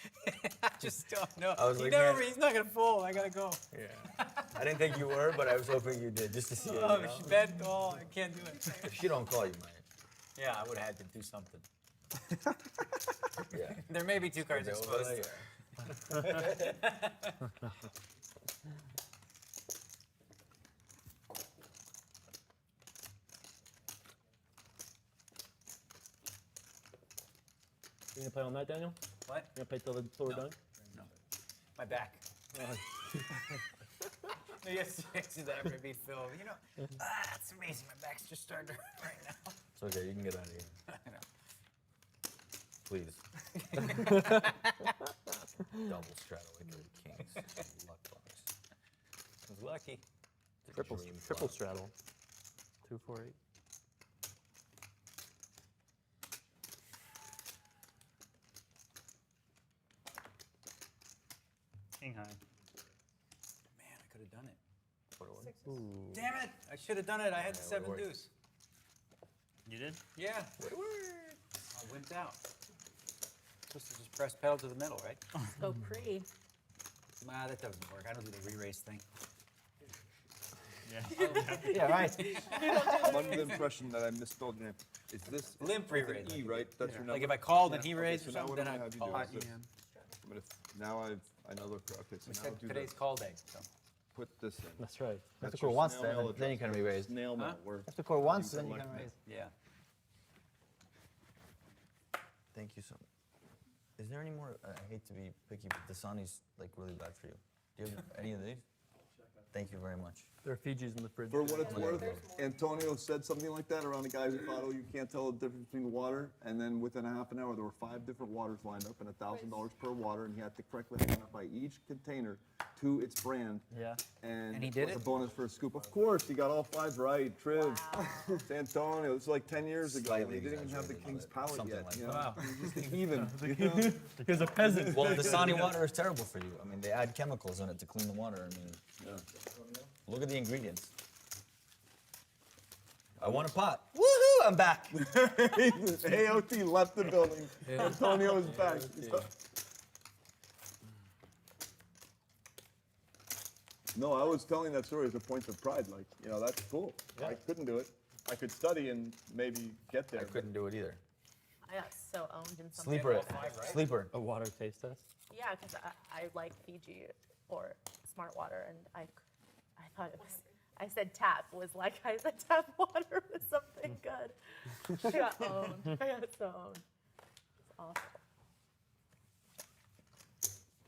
[SPEAKER 6] I just don't know.
[SPEAKER 19] I was
[SPEAKER 6] He
[SPEAKER 19] like,
[SPEAKER 6] never,
[SPEAKER 19] man.
[SPEAKER 6] he's not gonna fold. I gotta go.
[SPEAKER 19] Yeah. I didn't think you were, but I was hoping you did, just to see it.
[SPEAKER 6] Oh,
[SPEAKER 19] You know?
[SPEAKER 6] bad call. I can't do it.
[SPEAKER 19] If she don't call, you might.
[SPEAKER 6] Yeah, I would have had to do something.
[SPEAKER 19] Yeah.
[SPEAKER 6] There may be two cards
[SPEAKER 19] Over
[SPEAKER 6] exposed.
[SPEAKER 19] there.
[SPEAKER 3] You gonna play all night, Daniel?
[SPEAKER 6] What?
[SPEAKER 3] You gonna play till we're done?
[SPEAKER 6] No. My back. Yesterday after I beat Phil, you know, that's amazing. My back's just starting to hurt right now.
[SPEAKER 19] It's okay, you can get out of here.
[SPEAKER 6] I know.
[SPEAKER 19] Please. Double straddle wicked kings. Luck box.
[SPEAKER 6] I was lucky.
[SPEAKER 3] Triple straddle. 2, 4, 8.
[SPEAKER 11] King high.
[SPEAKER 6] Man, I could have done it.
[SPEAKER 3] Ooh.
[SPEAKER 6] Damn it! I should have done it. I had the 7 deuce.
[SPEAKER 11] You did?
[SPEAKER 6] Yeah. I wimped out. Supposed to just press pedal to the middle, right?
[SPEAKER 4] So pretty.
[SPEAKER 6] Nah, that doesn't work. I don't do the re-raise thing.
[SPEAKER 11] Yeah.
[SPEAKER 6] Yeah, right.
[SPEAKER 2] I'm under the impression that I misspelled your name. Is this
[SPEAKER 6] Limp re-raise.
[SPEAKER 2] E, right? That's your number.
[SPEAKER 6] Like if I called and he
[SPEAKER 2] Okay,
[SPEAKER 6] raised
[SPEAKER 2] so
[SPEAKER 6] or
[SPEAKER 2] now
[SPEAKER 6] something,
[SPEAKER 2] what
[SPEAKER 6] then
[SPEAKER 2] I'm
[SPEAKER 6] I'd
[SPEAKER 2] gonna
[SPEAKER 6] call.
[SPEAKER 2] have you do is this. I'm gonna, now I know the, okay, so
[SPEAKER 6] We
[SPEAKER 2] now
[SPEAKER 6] said
[SPEAKER 2] do
[SPEAKER 6] today's
[SPEAKER 2] the,
[SPEAKER 6] call day, so.
[SPEAKER 2] put this in.
[SPEAKER 3] That's right.
[SPEAKER 19] If
[SPEAKER 2] That's
[SPEAKER 19] the court
[SPEAKER 2] your
[SPEAKER 19] wants,
[SPEAKER 2] snail mail
[SPEAKER 19] then you can
[SPEAKER 2] address.
[SPEAKER 19] re-raise.
[SPEAKER 2] Snail mail, where
[SPEAKER 19] If the court wants,
[SPEAKER 2] you
[SPEAKER 19] then you
[SPEAKER 2] collect
[SPEAKER 19] can
[SPEAKER 2] mail.
[SPEAKER 19] raise.
[SPEAKER 6] Yeah.
[SPEAKER 19] Thank you so much. Is there any more? I hate to be picky, but Dasani's like really bad for you. Do you have any of these? Thank you very much.
[SPEAKER 3] There are Fijis in the fridge.
[SPEAKER 2] For what it's
[SPEAKER 19] There you
[SPEAKER 2] worth, Antonio said something like that around a guy who thought, oh, you can't tell the difference between the water. And then within a half an hour, there were 5 different waters lined up and $1,000 per water. And he had to correctly identify each container to its brand.
[SPEAKER 3] Yeah.
[SPEAKER 6] And he did
[SPEAKER 2] was
[SPEAKER 6] it?
[SPEAKER 2] a bonus for a scoop. Of course, he got all 5 right. Trib. It's Antonio. It was like 10 years ago.
[SPEAKER 19] Slightly
[SPEAKER 2] He didn't even have the
[SPEAKER 19] exaggerated,
[SPEAKER 2] King's
[SPEAKER 19] but
[SPEAKER 2] palate
[SPEAKER 19] something
[SPEAKER 2] yet.
[SPEAKER 19] like
[SPEAKER 2] You
[SPEAKER 19] that.
[SPEAKER 2] know?
[SPEAKER 6] Wow.
[SPEAKER 2] He was just even. You know?
[SPEAKER 3] He was a peasant.
[SPEAKER 19] Well, Dasani water is terrible for you. I mean, they add chemicals in it to clean the water. I mean, look at the ingredients. I want a pot. Woohoo! I'm back.
[SPEAKER 2] AOT left the building. Antonio is back. No, I was telling that story as a point of pride. Like, you know, that's cool.
[SPEAKER 3] Yeah.
[SPEAKER 2] I couldn't do it. I could study and maybe get there.
[SPEAKER 19] I couldn't do it either.
[SPEAKER 4] I got so owned in something.
[SPEAKER 19] Sleeper it. Sleeper.
[SPEAKER 3] A water taste test.
[SPEAKER 4] Yeah, because I like Fiji or Smart Water, and I thought it was. I said tap was like I said tap water was something good. I got owned. I got so owned. It's awful.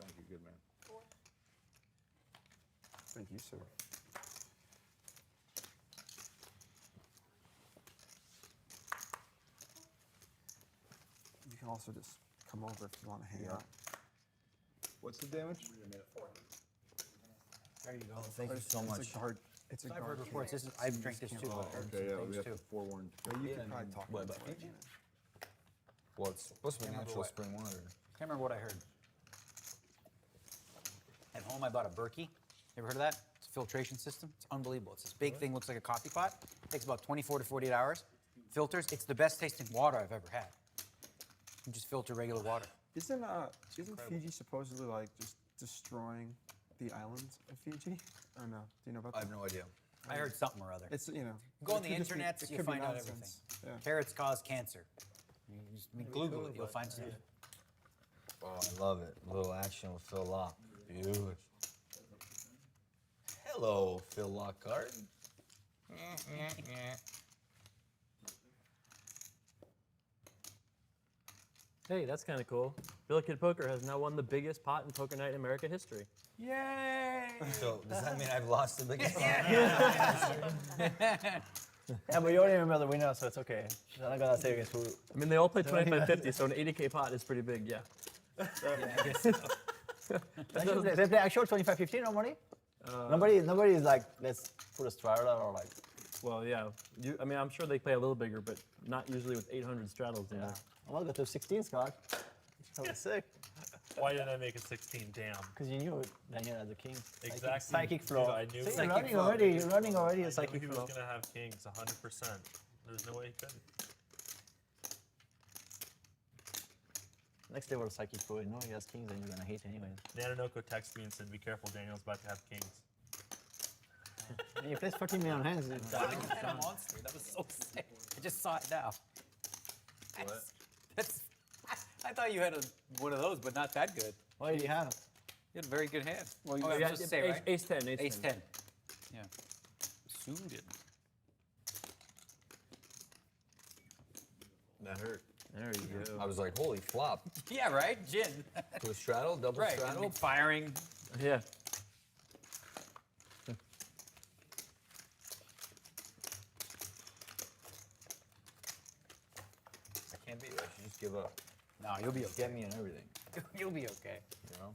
[SPEAKER 2] Thank you, good man.
[SPEAKER 20] Thank you, sir. can also just come over if you want to hang out.
[SPEAKER 2] What's the damage?
[SPEAKER 16] There you go.
[SPEAKER 19] Thank you so much.
[SPEAKER 20] It's a guard. It's a
[SPEAKER 16] I've
[SPEAKER 20] guard.
[SPEAKER 16] heard reports. This is, I've drank this too. But I've heard
[SPEAKER 2] Okay,
[SPEAKER 16] some
[SPEAKER 2] yeah, we
[SPEAKER 16] things
[SPEAKER 2] have
[SPEAKER 16] too.
[SPEAKER 2] to forewarn.
[SPEAKER 20] But you
[SPEAKER 19] Yeah,
[SPEAKER 20] can probably
[SPEAKER 19] and
[SPEAKER 20] talk
[SPEAKER 19] what
[SPEAKER 20] about
[SPEAKER 19] about
[SPEAKER 20] it.
[SPEAKER 19] Fiji? Well, it's supposed to be
[SPEAKER 16] Remember
[SPEAKER 19] natural
[SPEAKER 16] what?
[SPEAKER 19] spring water.
[SPEAKER 16] Can't remember what I heard. At home, I bought a Berkey. You ever heard of that? It's a filtration system. It's unbelievable. It's this big thing, looks like a coffee pot. Takes about 24 to 48 hours. Filters. It's the best tasting water I've ever had. You just filter regular water.
[SPEAKER 20] Isn't Fiji supposedly like just destroying the islands of Fiji? Or no? Do you know about that?
[SPEAKER 19] I have no idea.
[SPEAKER 16] I heard something or other.
[SPEAKER 20] It's, you know.
[SPEAKER 16] Go on
[SPEAKER 20] it
[SPEAKER 16] the
[SPEAKER 20] could just be-
[SPEAKER 16] internet,
[SPEAKER 20] it
[SPEAKER 16] you
[SPEAKER 20] could be
[SPEAKER 16] find out
[SPEAKER 20] nonsense.
[SPEAKER 16] everything.
[SPEAKER 20] Yeah.
[SPEAKER 16] Carrots cause cancer. You just Google it, you'll find something.
[SPEAKER 19] Oh, I love it. A little action with Phil Laak. Beautiful. Hello, Phil Lockhart.
[SPEAKER 3] Hey, that's kind of cool. ElkY Poker has now won the biggest pot in poker night in American history.
[SPEAKER 16] Yay!
[SPEAKER 19] So, does that mean I've lost the biggest
[SPEAKER 9] Yeah, but you already remember the winner, so it's okay. I'm not gonna say against who.
[SPEAKER 3] I mean, they all play 25-50, so an 80K pot is pretty big, yeah.
[SPEAKER 9] I guess so. They play actual 25-15 normally? Nobody is like, let's put a straddle or like.
[SPEAKER 3] Well, yeah. I mean, I'm sure they play a little bigger, but not usually with 800 straddles in there.
[SPEAKER 9] I want to go to 16, Scott. That was sick.
[SPEAKER 10] Why did I make a 16? Damn.
[SPEAKER 9] Because you knew Daniel as a king.
[SPEAKER 10] Exactly.
[SPEAKER 9] Psychic flow.
[SPEAKER 10] Dude, I knew
[SPEAKER 9] See,
[SPEAKER 10] it.
[SPEAKER 9] you're running already a
[SPEAKER 10] I
[SPEAKER 9] psychic
[SPEAKER 10] knew he
[SPEAKER 9] flow.
[SPEAKER 10] was gonna have kings, 100%. There's no way he couldn't.
[SPEAKER 9] Next level of psychic flow, you know he has kings and you're gonna hate anyway.
[SPEAKER 10] Nanonoko texted me and said, "Be careful, Daniel's about to have kings."
[SPEAKER 9] And you place 14 million hands. It's
[SPEAKER 16] I had a monster. That was so sick. I just saw it now. That's, I thought you had one of those, but not that good.
[SPEAKER 9] What did you have?
[SPEAKER 16] You had a very good hand.
[SPEAKER 3] Well,
[SPEAKER 16] I was
[SPEAKER 3] yeah,
[SPEAKER 16] supposed to say, right?
[SPEAKER 3] Ace 10, ace 10.
[SPEAKER 16] Ace 10. Yeah. Assumed it.
[SPEAKER 19] That hurt.
[SPEAKER 3] There you go.
[SPEAKER 19] I was like, holy flop.
[SPEAKER 16] Yeah, right? Gin.
[SPEAKER 19] To a straddle, double
[SPEAKER 16] Right.
[SPEAKER 19] straddle.
[SPEAKER 16] Firing.
[SPEAKER 3] Yeah.
[SPEAKER 19] I can't beat it. I should just give up.
[SPEAKER 16] No, you'll be okay.
[SPEAKER 19] Get me and everything.
[SPEAKER 16] You'll be okay.
[SPEAKER 19] You know?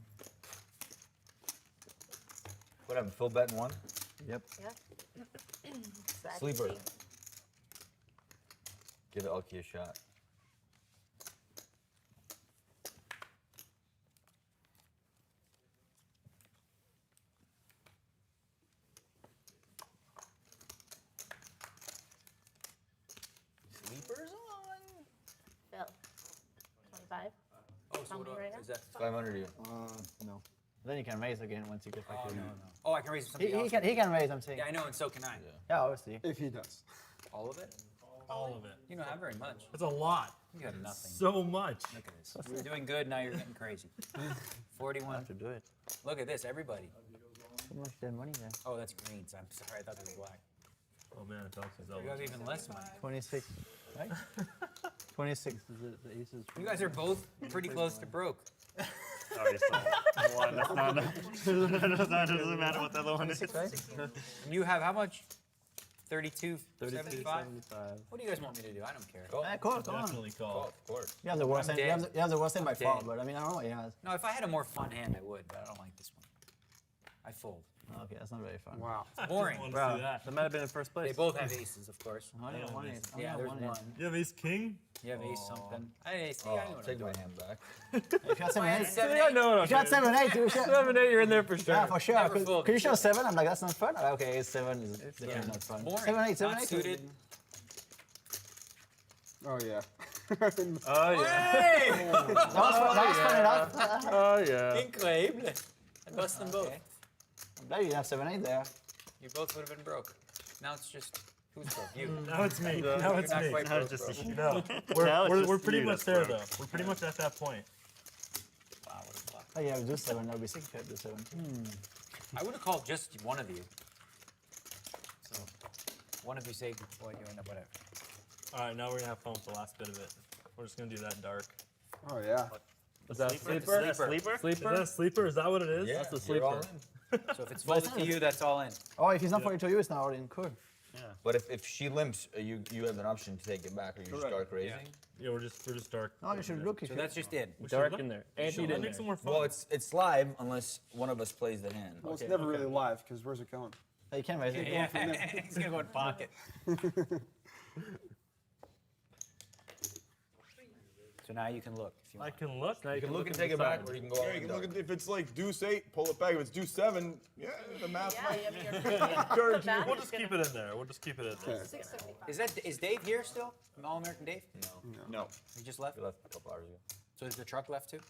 [SPEAKER 19] What happened? Phil betting one?
[SPEAKER 3] Yep.
[SPEAKER 4] Yeah.
[SPEAKER 19] Sleeper. Give ElkY a shot.
[SPEAKER 16] Sleepers on.
[SPEAKER 4] Phil. 25.
[SPEAKER 16] Oh,
[SPEAKER 4] Tell me right now.
[SPEAKER 16] is that
[SPEAKER 19] 500 you.
[SPEAKER 20] No.
[SPEAKER 9] Then you can raise again once you get back to
[SPEAKER 16] no. Oh, I can raise something else.
[SPEAKER 9] He can raise, I'm saying.
[SPEAKER 16] Yeah, I know, and so can I.
[SPEAKER 9] Yeah, obviously.
[SPEAKER 20] If he does.
[SPEAKER 16] All of it?
[SPEAKER 10] All of it.
[SPEAKER 16] You don't have very much.
[SPEAKER 10] That's a lot.
[SPEAKER 16] You have nothing.
[SPEAKER 10] So much.
[SPEAKER 16] Look at this. We were doing good, now you're getting crazy. 41.
[SPEAKER 9] To do it.
[SPEAKER 16] Look at this, everybody.
[SPEAKER 9] Too much dead money there.
[SPEAKER 16] Oh, that's greens. I'm sorry, I thought they were black.
[SPEAKER 10] Oh man, it's
[SPEAKER 16] You have even less money.
[SPEAKER 9] 26, right? 26 is the aces.
[SPEAKER 16] You guys are both pretty close to broke.
[SPEAKER 11] Sorry, so one. That's not. Doesn't matter what the other one is.
[SPEAKER 16] You have how much? 32,
[SPEAKER 3] 32,
[SPEAKER 16] 75? What do you guys want me to do? I don't care.
[SPEAKER 9] Call, come on.
[SPEAKER 10] Definitely call.
[SPEAKER 19] Of course.
[SPEAKER 9] You have the worst
[SPEAKER 16] I'm
[SPEAKER 9] hand. You have the worst hand by
[SPEAKER 16] I'm
[SPEAKER 9] far,
[SPEAKER 16] dead.
[SPEAKER 9] but I mean, I don't know what he has.
[SPEAKER 16] No, if I had a more fun hand, I would, but I don't like this one. I fold.
[SPEAKER 9] Okay, that's not very fun.
[SPEAKER 20] Wow.
[SPEAKER 16] It's boring.
[SPEAKER 10] Want to
[SPEAKER 3] Wow,
[SPEAKER 10] see that?
[SPEAKER 3] that might have been in first place.
[SPEAKER 16] They both have aces, of course.
[SPEAKER 9] I only have one ace. I only
[SPEAKER 16] Yeah,
[SPEAKER 9] have
[SPEAKER 16] there's
[SPEAKER 9] one
[SPEAKER 16] one.
[SPEAKER 9] ace.
[SPEAKER 10] You have ace king?
[SPEAKER 16] You have ace something. Hey, see,
[SPEAKER 19] Oh,
[SPEAKER 16] I know what
[SPEAKER 19] take
[SPEAKER 16] I'm
[SPEAKER 19] my
[SPEAKER 16] doing.
[SPEAKER 19] hand back.
[SPEAKER 9] If you had 7 8,
[SPEAKER 16] Seven,
[SPEAKER 3] I
[SPEAKER 16] eight.
[SPEAKER 3] know what I'm
[SPEAKER 9] if you had
[SPEAKER 3] doing.
[SPEAKER 9] 7 8, you should.
[SPEAKER 3] 7, 8, you're in there for sure.
[SPEAKER 9] Yeah, for sure.
[SPEAKER 16] Never
[SPEAKER 9] Could
[SPEAKER 16] fold.
[SPEAKER 9] you show 7? I'm like, that's not fun. Okay, ace 7 is definitely
[SPEAKER 16] Yeah.
[SPEAKER 9] not fun.
[SPEAKER 16] Boring.
[SPEAKER 9] 7 8, 7
[SPEAKER 16] Not
[SPEAKER 9] 8.
[SPEAKER 16] suited.
[SPEAKER 20] Oh yeah.
[SPEAKER 3] Oh, yeah.
[SPEAKER 16] Hey!
[SPEAKER 9] That was fun enough.
[SPEAKER 3] Oh, yeah.
[SPEAKER 16] Incredible. I bust them both.
[SPEAKER 9] I'm glad you didn't have 7 8 there.
[SPEAKER 16] You both would have been broke. Now it's just, who's broke? You.
[SPEAKER 10] Now it's me. Now
[SPEAKER 16] You're
[SPEAKER 10] it's
[SPEAKER 16] not
[SPEAKER 10] me.
[SPEAKER 16] quite
[SPEAKER 11] Now
[SPEAKER 16] broke,
[SPEAKER 11] it's just
[SPEAKER 16] bro.
[SPEAKER 11] you.
[SPEAKER 10] No,
[SPEAKER 11] Now it's
[SPEAKER 10] we're
[SPEAKER 11] just
[SPEAKER 10] pretty
[SPEAKER 11] you
[SPEAKER 10] much
[SPEAKER 11] that's
[SPEAKER 10] there
[SPEAKER 11] broke.
[SPEAKER 10] though. We're pretty much at that point.
[SPEAKER 16] Wow, what a flop.
[SPEAKER 9] Oh, yeah, we do 7. That would be sick if you had do 7.
[SPEAKER 16] I would have called just one of you. So, one of you say, boy, you end up whatever.
[SPEAKER 10] All right, now we're gonna have fun with the last bit of it. We're just gonna do that dark.
[SPEAKER 20] Oh yeah.
[SPEAKER 3] Is that
[SPEAKER 11] Sleeper?
[SPEAKER 3] sleeper?
[SPEAKER 11] Is that sleeper?
[SPEAKER 10] Is
[SPEAKER 3] Sleeper?
[SPEAKER 10] that a sleeper? Is that what it is?
[SPEAKER 19] Yeah,
[SPEAKER 3] That's the
[SPEAKER 19] you're all
[SPEAKER 3] sleeper.
[SPEAKER 19] in.
[SPEAKER 16] So if it's folded to you, that's all in.
[SPEAKER 9] Oh, if he's not for you to you, it's not already in. Cool.
[SPEAKER 11] Yeah.
[SPEAKER 19] But if she limps, you have an option to take it back, or you just dark raising.
[SPEAKER 10] Yeah, we're just dark.
[SPEAKER 16] Oh, you should look. So that's just it.
[SPEAKER 3] Dark in there. Anteed in there.
[SPEAKER 10] Some more fun.
[SPEAKER 19] Well, it's live unless one of us plays the hand.
[SPEAKER 20] Well, it's never really live because where's it going?
[SPEAKER 9] Oh, you can raise it.
[SPEAKER 16] Yeah, he's gonna go in pocket. So now you can look. If you
[SPEAKER 10] I
[SPEAKER 16] want.
[SPEAKER 10] can look.
[SPEAKER 19] You can look and take it back, or you can go.
[SPEAKER 2] Yeah, you can look at if it's like deuce 8, pull it back. If it's deuce 7, yeah, the math
[SPEAKER 4] Yeah,
[SPEAKER 2] might
[SPEAKER 4] I mean, you're
[SPEAKER 2] encourage you.
[SPEAKER 10] We'll just keep it in there. We'll just keep it in there.
[SPEAKER 16] Is Dave here still? All-American Dave?
[SPEAKER 2] No.
[SPEAKER 16] He just left?
[SPEAKER 19] He left a couple hours ago.
[SPEAKER 16] So is the truck left too?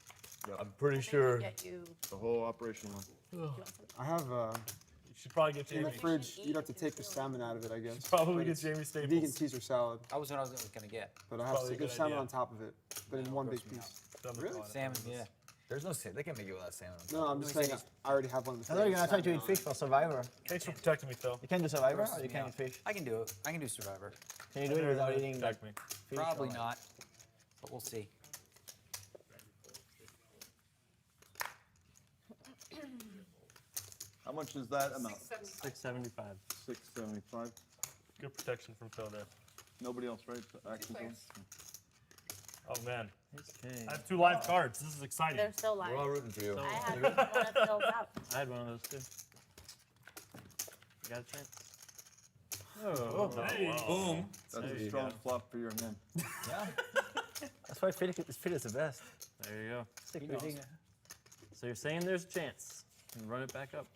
[SPEAKER 19] I'm pretty sure
[SPEAKER 4] Get you.
[SPEAKER 2] The whole operation one.
[SPEAKER 20] I have
[SPEAKER 10] You should probably get
[SPEAKER 20] in the
[SPEAKER 10] Jamie.
[SPEAKER 20] fridge. You'd have to take the salmon out of it, I guess.
[SPEAKER 10] Probably
[SPEAKER 20] But
[SPEAKER 10] get
[SPEAKER 20] it's
[SPEAKER 10] Jamie Staples.
[SPEAKER 20] Vegan Caesar salad,
[SPEAKER 16] That was what I was gonna get.
[SPEAKER 20] but I have
[SPEAKER 10] Probably a
[SPEAKER 20] there's
[SPEAKER 10] good
[SPEAKER 20] salmon
[SPEAKER 10] idea.
[SPEAKER 20] on top of it, but in one big piece.
[SPEAKER 10] Really?
[SPEAKER 16] Salmon, yeah.
[SPEAKER 19] there's no salmon. They can't make it without salmon.
[SPEAKER 20] No, I'm just saying I already have one in the
[SPEAKER 9] I thought you
[SPEAKER 20] fridge.
[SPEAKER 9] were gonna try to eat fish for Survivor.
[SPEAKER 10] Thanks for protecting me, Phil.
[SPEAKER 9] You can do Survivor, or you can eat fish.
[SPEAKER 16] I can do it. I can do Survivor.
[SPEAKER 9] Can you do it without eating like
[SPEAKER 10] Protect me.
[SPEAKER 9] fish?
[SPEAKER 16] Probably
[SPEAKER 9] or-
[SPEAKER 16] not, but we'll see.
[SPEAKER 2] How much is that amount?
[SPEAKER 3] 675.
[SPEAKER 2] 675.
[SPEAKER 10] Good protection from Phil there.
[SPEAKER 2] Nobody else, right? Action zone?
[SPEAKER 10] Oh man,
[SPEAKER 3] Okay.
[SPEAKER 10] I have 2 live cards. This is exciting.
[SPEAKER 4] They're still live.
[SPEAKER 19] We're all rooting for you.
[SPEAKER 4] I had one of Phil's out.
[SPEAKER 3] I had one of those too. You got a chance.
[SPEAKER 10] Hey.
[SPEAKER 19] Boom.
[SPEAKER 2] That's a strong flop for your men.
[SPEAKER 9] Yeah. That's why fit is the best.
[SPEAKER 3] There you go.
[SPEAKER 9] Stick with it.
[SPEAKER 3] So you're saying there's a chance. And run it back up.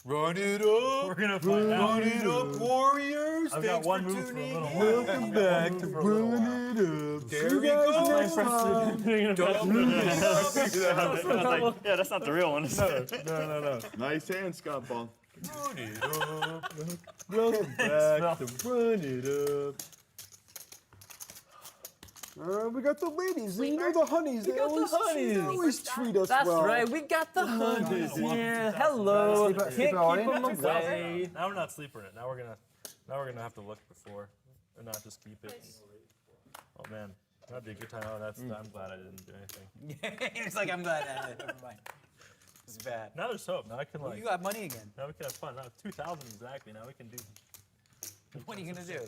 [SPEAKER 19] Run it up.
[SPEAKER 10] We're gonna find out.
[SPEAKER 19] Run it up, Warriors.
[SPEAKER 10] I've got
[SPEAKER 19] Thanks
[SPEAKER 10] one
[SPEAKER 19] for
[SPEAKER 10] move for a
[SPEAKER 19] tuning
[SPEAKER 10] little
[SPEAKER 19] in.
[SPEAKER 10] while.
[SPEAKER 2] Welcome back to Run It Up.
[SPEAKER 19] There we go.
[SPEAKER 11] Yeah, that's not the real one.
[SPEAKER 2] No. Nice hand, Scott Ball.
[SPEAKER 19] Run it up.
[SPEAKER 2] Welcome back to Run It Up.
[SPEAKER 20] We got the ladies, and you know the honeys. They always treat us
[SPEAKER 3] That's
[SPEAKER 20] well.
[SPEAKER 3] right, we got the honeys here. Hello. Can't keep them away.
[SPEAKER 10] Now we're not sleeping it. Now we're gonna have to look before, and not just keep it. Oh man, that'd be a good time. Oh, I'm glad I didn't do anything.
[SPEAKER 16] It's like I'm glad I did. Never mind. It's bad.
[SPEAKER 10] Now there's hope. Now I can like.
[SPEAKER 16] You got money again.
[SPEAKER 10] Now we can have fun. Now 2,000 exactly. Now we can do.
[SPEAKER 16] What are you gonna do?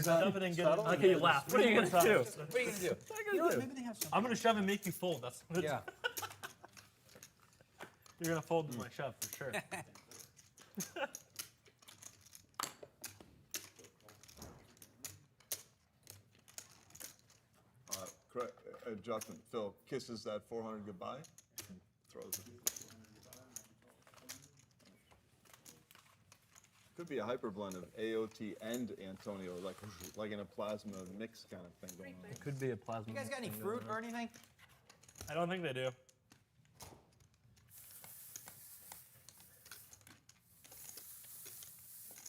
[SPEAKER 10] Shove it and get it.
[SPEAKER 3] Okay, you laugh. What are you gonna do?
[SPEAKER 16] What are you gonna do? You know what? Maybe they have something.
[SPEAKER 10] I'm gonna shove and make you fold. That's what
[SPEAKER 16] Yeah.
[SPEAKER 10] You're gonna fold my shove for sure.
[SPEAKER 2] Adjustment. Phil kisses that 400 goodbye and throws it. Could be a hyper blend of AOT and Antonio, like in a plasma mix kind of thing going on.
[SPEAKER 3] It could be a plasma.
[SPEAKER 16] You guys got any fruit or anything?
[SPEAKER 10] I don't think they do.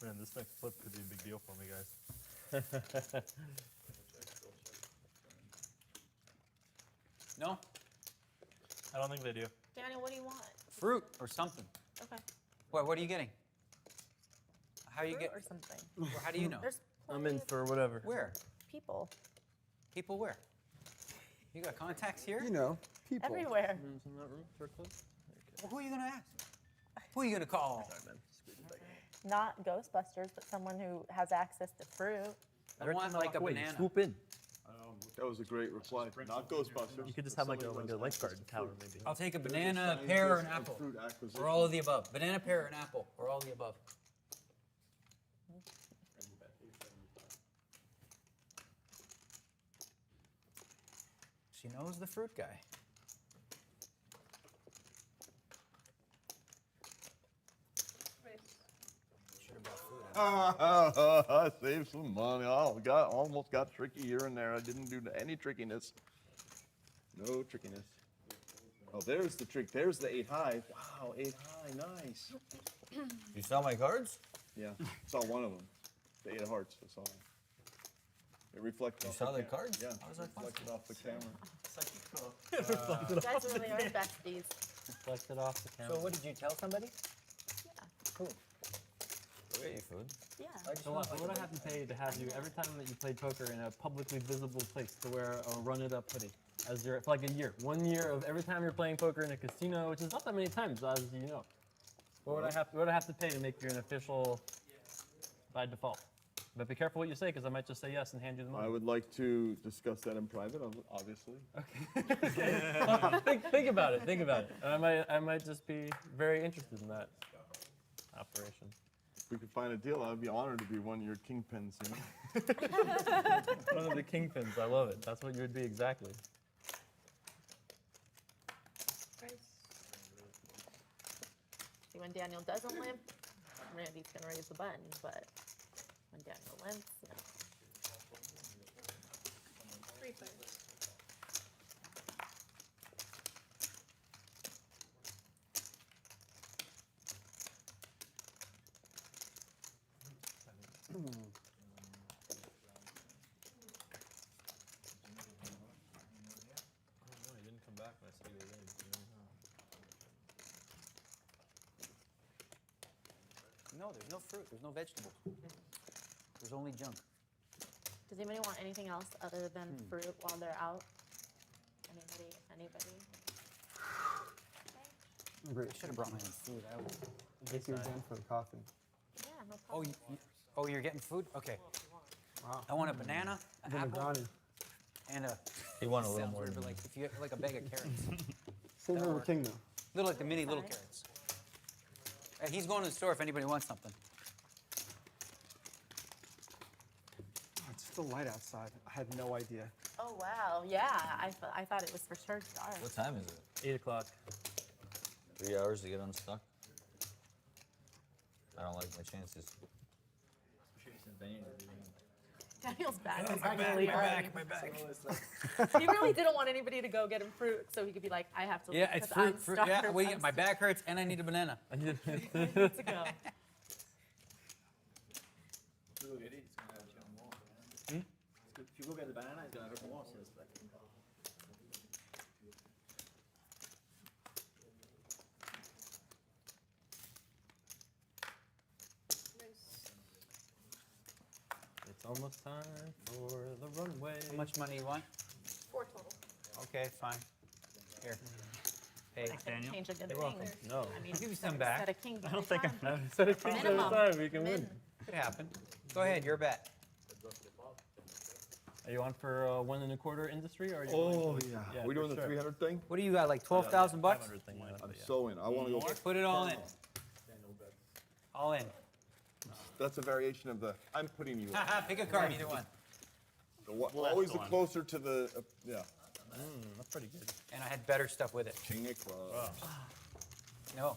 [SPEAKER 10] Man, this next flip could be a big deal for me, guys.
[SPEAKER 16] No?
[SPEAKER 10] I don't think they do.
[SPEAKER 4] Daniel, what do you want?
[SPEAKER 16] Fruit or something.
[SPEAKER 4] Okay.
[SPEAKER 16] What are you getting? How you
[SPEAKER 4] Fruit
[SPEAKER 16] get?
[SPEAKER 4] or something.
[SPEAKER 16] Well, how do you know?
[SPEAKER 4] There's
[SPEAKER 3] I'm in for whatever.
[SPEAKER 16] Where?
[SPEAKER 4] people
[SPEAKER 16] People where? You got contacts here?
[SPEAKER 20] You know, people.
[SPEAKER 4] everywhere.
[SPEAKER 3] Rooms in that room? Circles?
[SPEAKER 16] Well, who are you gonna ask? Who are you gonna call?
[SPEAKER 4] Not Ghostbusters, but someone who has access to fruit.
[SPEAKER 16] I want like a banana.
[SPEAKER 3] Swoop in.
[SPEAKER 2] That was a great reply. Not Ghostbusters.
[SPEAKER 3] You could just have like a lifeguard tower maybe.
[SPEAKER 16] I'll take a banana, a pear, or an apple. Or all of the above. Banana, pear, and apple. Or all of the above. She knows the fruit guy.
[SPEAKER 2] Save some money. Almost got tricky here and there. I didn't do any trickiness. No trickiness. Oh, there's the trick. There's the 8 high. Wow, 8 high. Nice.
[SPEAKER 19] You saw my cards?
[SPEAKER 2] Yeah, saw one of them. The 8 of hearts. I saw it. It reflected
[SPEAKER 19] You
[SPEAKER 2] off
[SPEAKER 19] saw the
[SPEAKER 2] cam-
[SPEAKER 19] cards?
[SPEAKER 2] Yeah,
[SPEAKER 19] How was that
[SPEAKER 2] reflected off the camera.
[SPEAKER 4] You guys really are besties.
[SPEAKER 3] Reflected off the camera.
[SPEAKER 16] So what did you tell somebody?
[SPEAKER 19] Cool. Go get you food.
[SPEAKER 4] Yeah.
[SPEAKER 3] So what would I have to pay to have you every time that you played poker in a publicly visible place to wear a Run It Up hoodie? As for like a year. 1 year of every time you're playing poker in a casino, which is not that many times, as you know. What would I have to pay to make you an official by default. But be careful what you say, because I might just say yes and hand you the money.
[SPEAKER 2] I would like to discuss that in private, obviously.
[SPEAKER 3] Think about it. Think about it. I might just be very interested in that operation.
[SPEAKER 2] If we could find a deal, I'd be honored to be one of your kingpins. You know?
[SPEAKER 3] One of the kingpins. I love it. That's what you would be exactly.
[SPEAKER 4] See, when Daniel doesn't limp, Randy's gonna raise the button, but when Daniel limps, no.
[SPEAKER 3] I didn't come back when I said you were in.
[SPEAKER 16] No, there's no fruit. There's no vegetables. There's only junk.
[SPEAKER 4] Does anybody want anything else other than fruit while they're out? Anybody?
[SPEAKER 20] Great.
[SPEAKER 16] I should have brought my own food.
[SPEAKER 20] Thank you again for the coffee.
[SPEAKER 4] Yeah, no
[SPEAKER 16] Oh,
[SPEAKER 4] problem.
[SPEAKER 16] you're getting food? Okay.
[SPEAKER 20] Wow.
[SPEAKER 16] I want a banana, an apple,
[SPEAKER 20] Negreanu.
[SPEAKER 16] and a.
[SPEAKER 19] He wanted a little
[SPEAKER 16] sounds
[SPEAKER 19] more
[SPEAKER 16] weird,
[SPEAKER 19] than
[SPEAKER 16] but like if you have like a bag of carrots.
[SPEAKER 20] Same over King though.
[SPEAKER 16] Little like the mini little carrots. He's going to the store if anybody wants something.
[SPEAKER 20] Oh, it's still light outside. I had no idea.
[SPEAKER 4] Oh wow, yeah. I thought it was for sure dark.
[SPEAKER 19] What time is it?
[SPEAKER 3] 8 o'clock.
[SPEAKER 19] 3 hours to get unstuck? I don't like my chances.
[SPEAKER 4] Daniel's back.
[SPEAKER 16] My back.
[SPEAKER 4] He really didn't want anybody to go get him fruit, so he could be like, I have to leave
[SPEAKER 16] Yeah, it's
[SPEAKER 4] because I'm
[SPEAKER 16] fruit. Yeah,
[SPEAKER 4] starved.
[SPEAKER 16] well, my back hurts and I need a banana.
[SPEAKER 4] I need to go.
[SPEAKER 7] If you go get the banana, he's gonna hurt more. So it's like.
[SPEAKER 3] It's almost time for the runway.
[SPEAKER 16] How much money you want?
[SPEAKER 4] 4 total.
[SPEAKER 16] Okay, fine. Here. Hey,
[SPEAKER 4] Thanks, Daniel. Change a good
[SPEAKER 16] You're
[SPEAKER 4] thing.
[SPEAKER 16] welcome.
[SPEAKER 3] No.
[SPEAKER 4] I mean,
[SPEAKER 16] I'll give you some
[SPEAKER 4] set
[SPEAKER 16] back.
[SPEAKER 4] a king
[SPEAKER 3] I don't
[SPEAKER 4] every
[SPEAKER 3] think
[SPEAKER 4] time.
[SPEAKER 3] I'm set a king at a
[SPEAKER 4] Minimum.
[SPEAKER 3] time. We can win.
[SPEAKER 16] Could happen. Go ahead, you're a bet.
[SPEAKER 3] Are you on for 1 1/4 industry? Or are you
[SPEAKER 2] Yeah. We're doing
[SPEAKER 3] for
[SPEAKER 2] the
[SPEAKER 3] sure.
[SPEAKER 2] 300 thing?
[SPEAKER 16] What do you got, like 12,000 bucks?
[SPEAKER 3] 500 thing, yeah,
[SPEAKER 2] I'm
[SPEAKER 3] yeah.
[SPEAKER 2] so in. I want to go.
[SPEAKER 16] Put it all in. All in.
[SPEAKER 2] That's a variation of the I'm putting you in.
[SPEAKER 16] Pick a card, either one.
[SPEAKER 2] Always the closer to the, yeah.
[SPEAKER 3] That's pretty good.
[SPEAKER 16] And I had better stuff with it.
[SPEAKER 2] King of clubs.
[SPEAKER 16] No.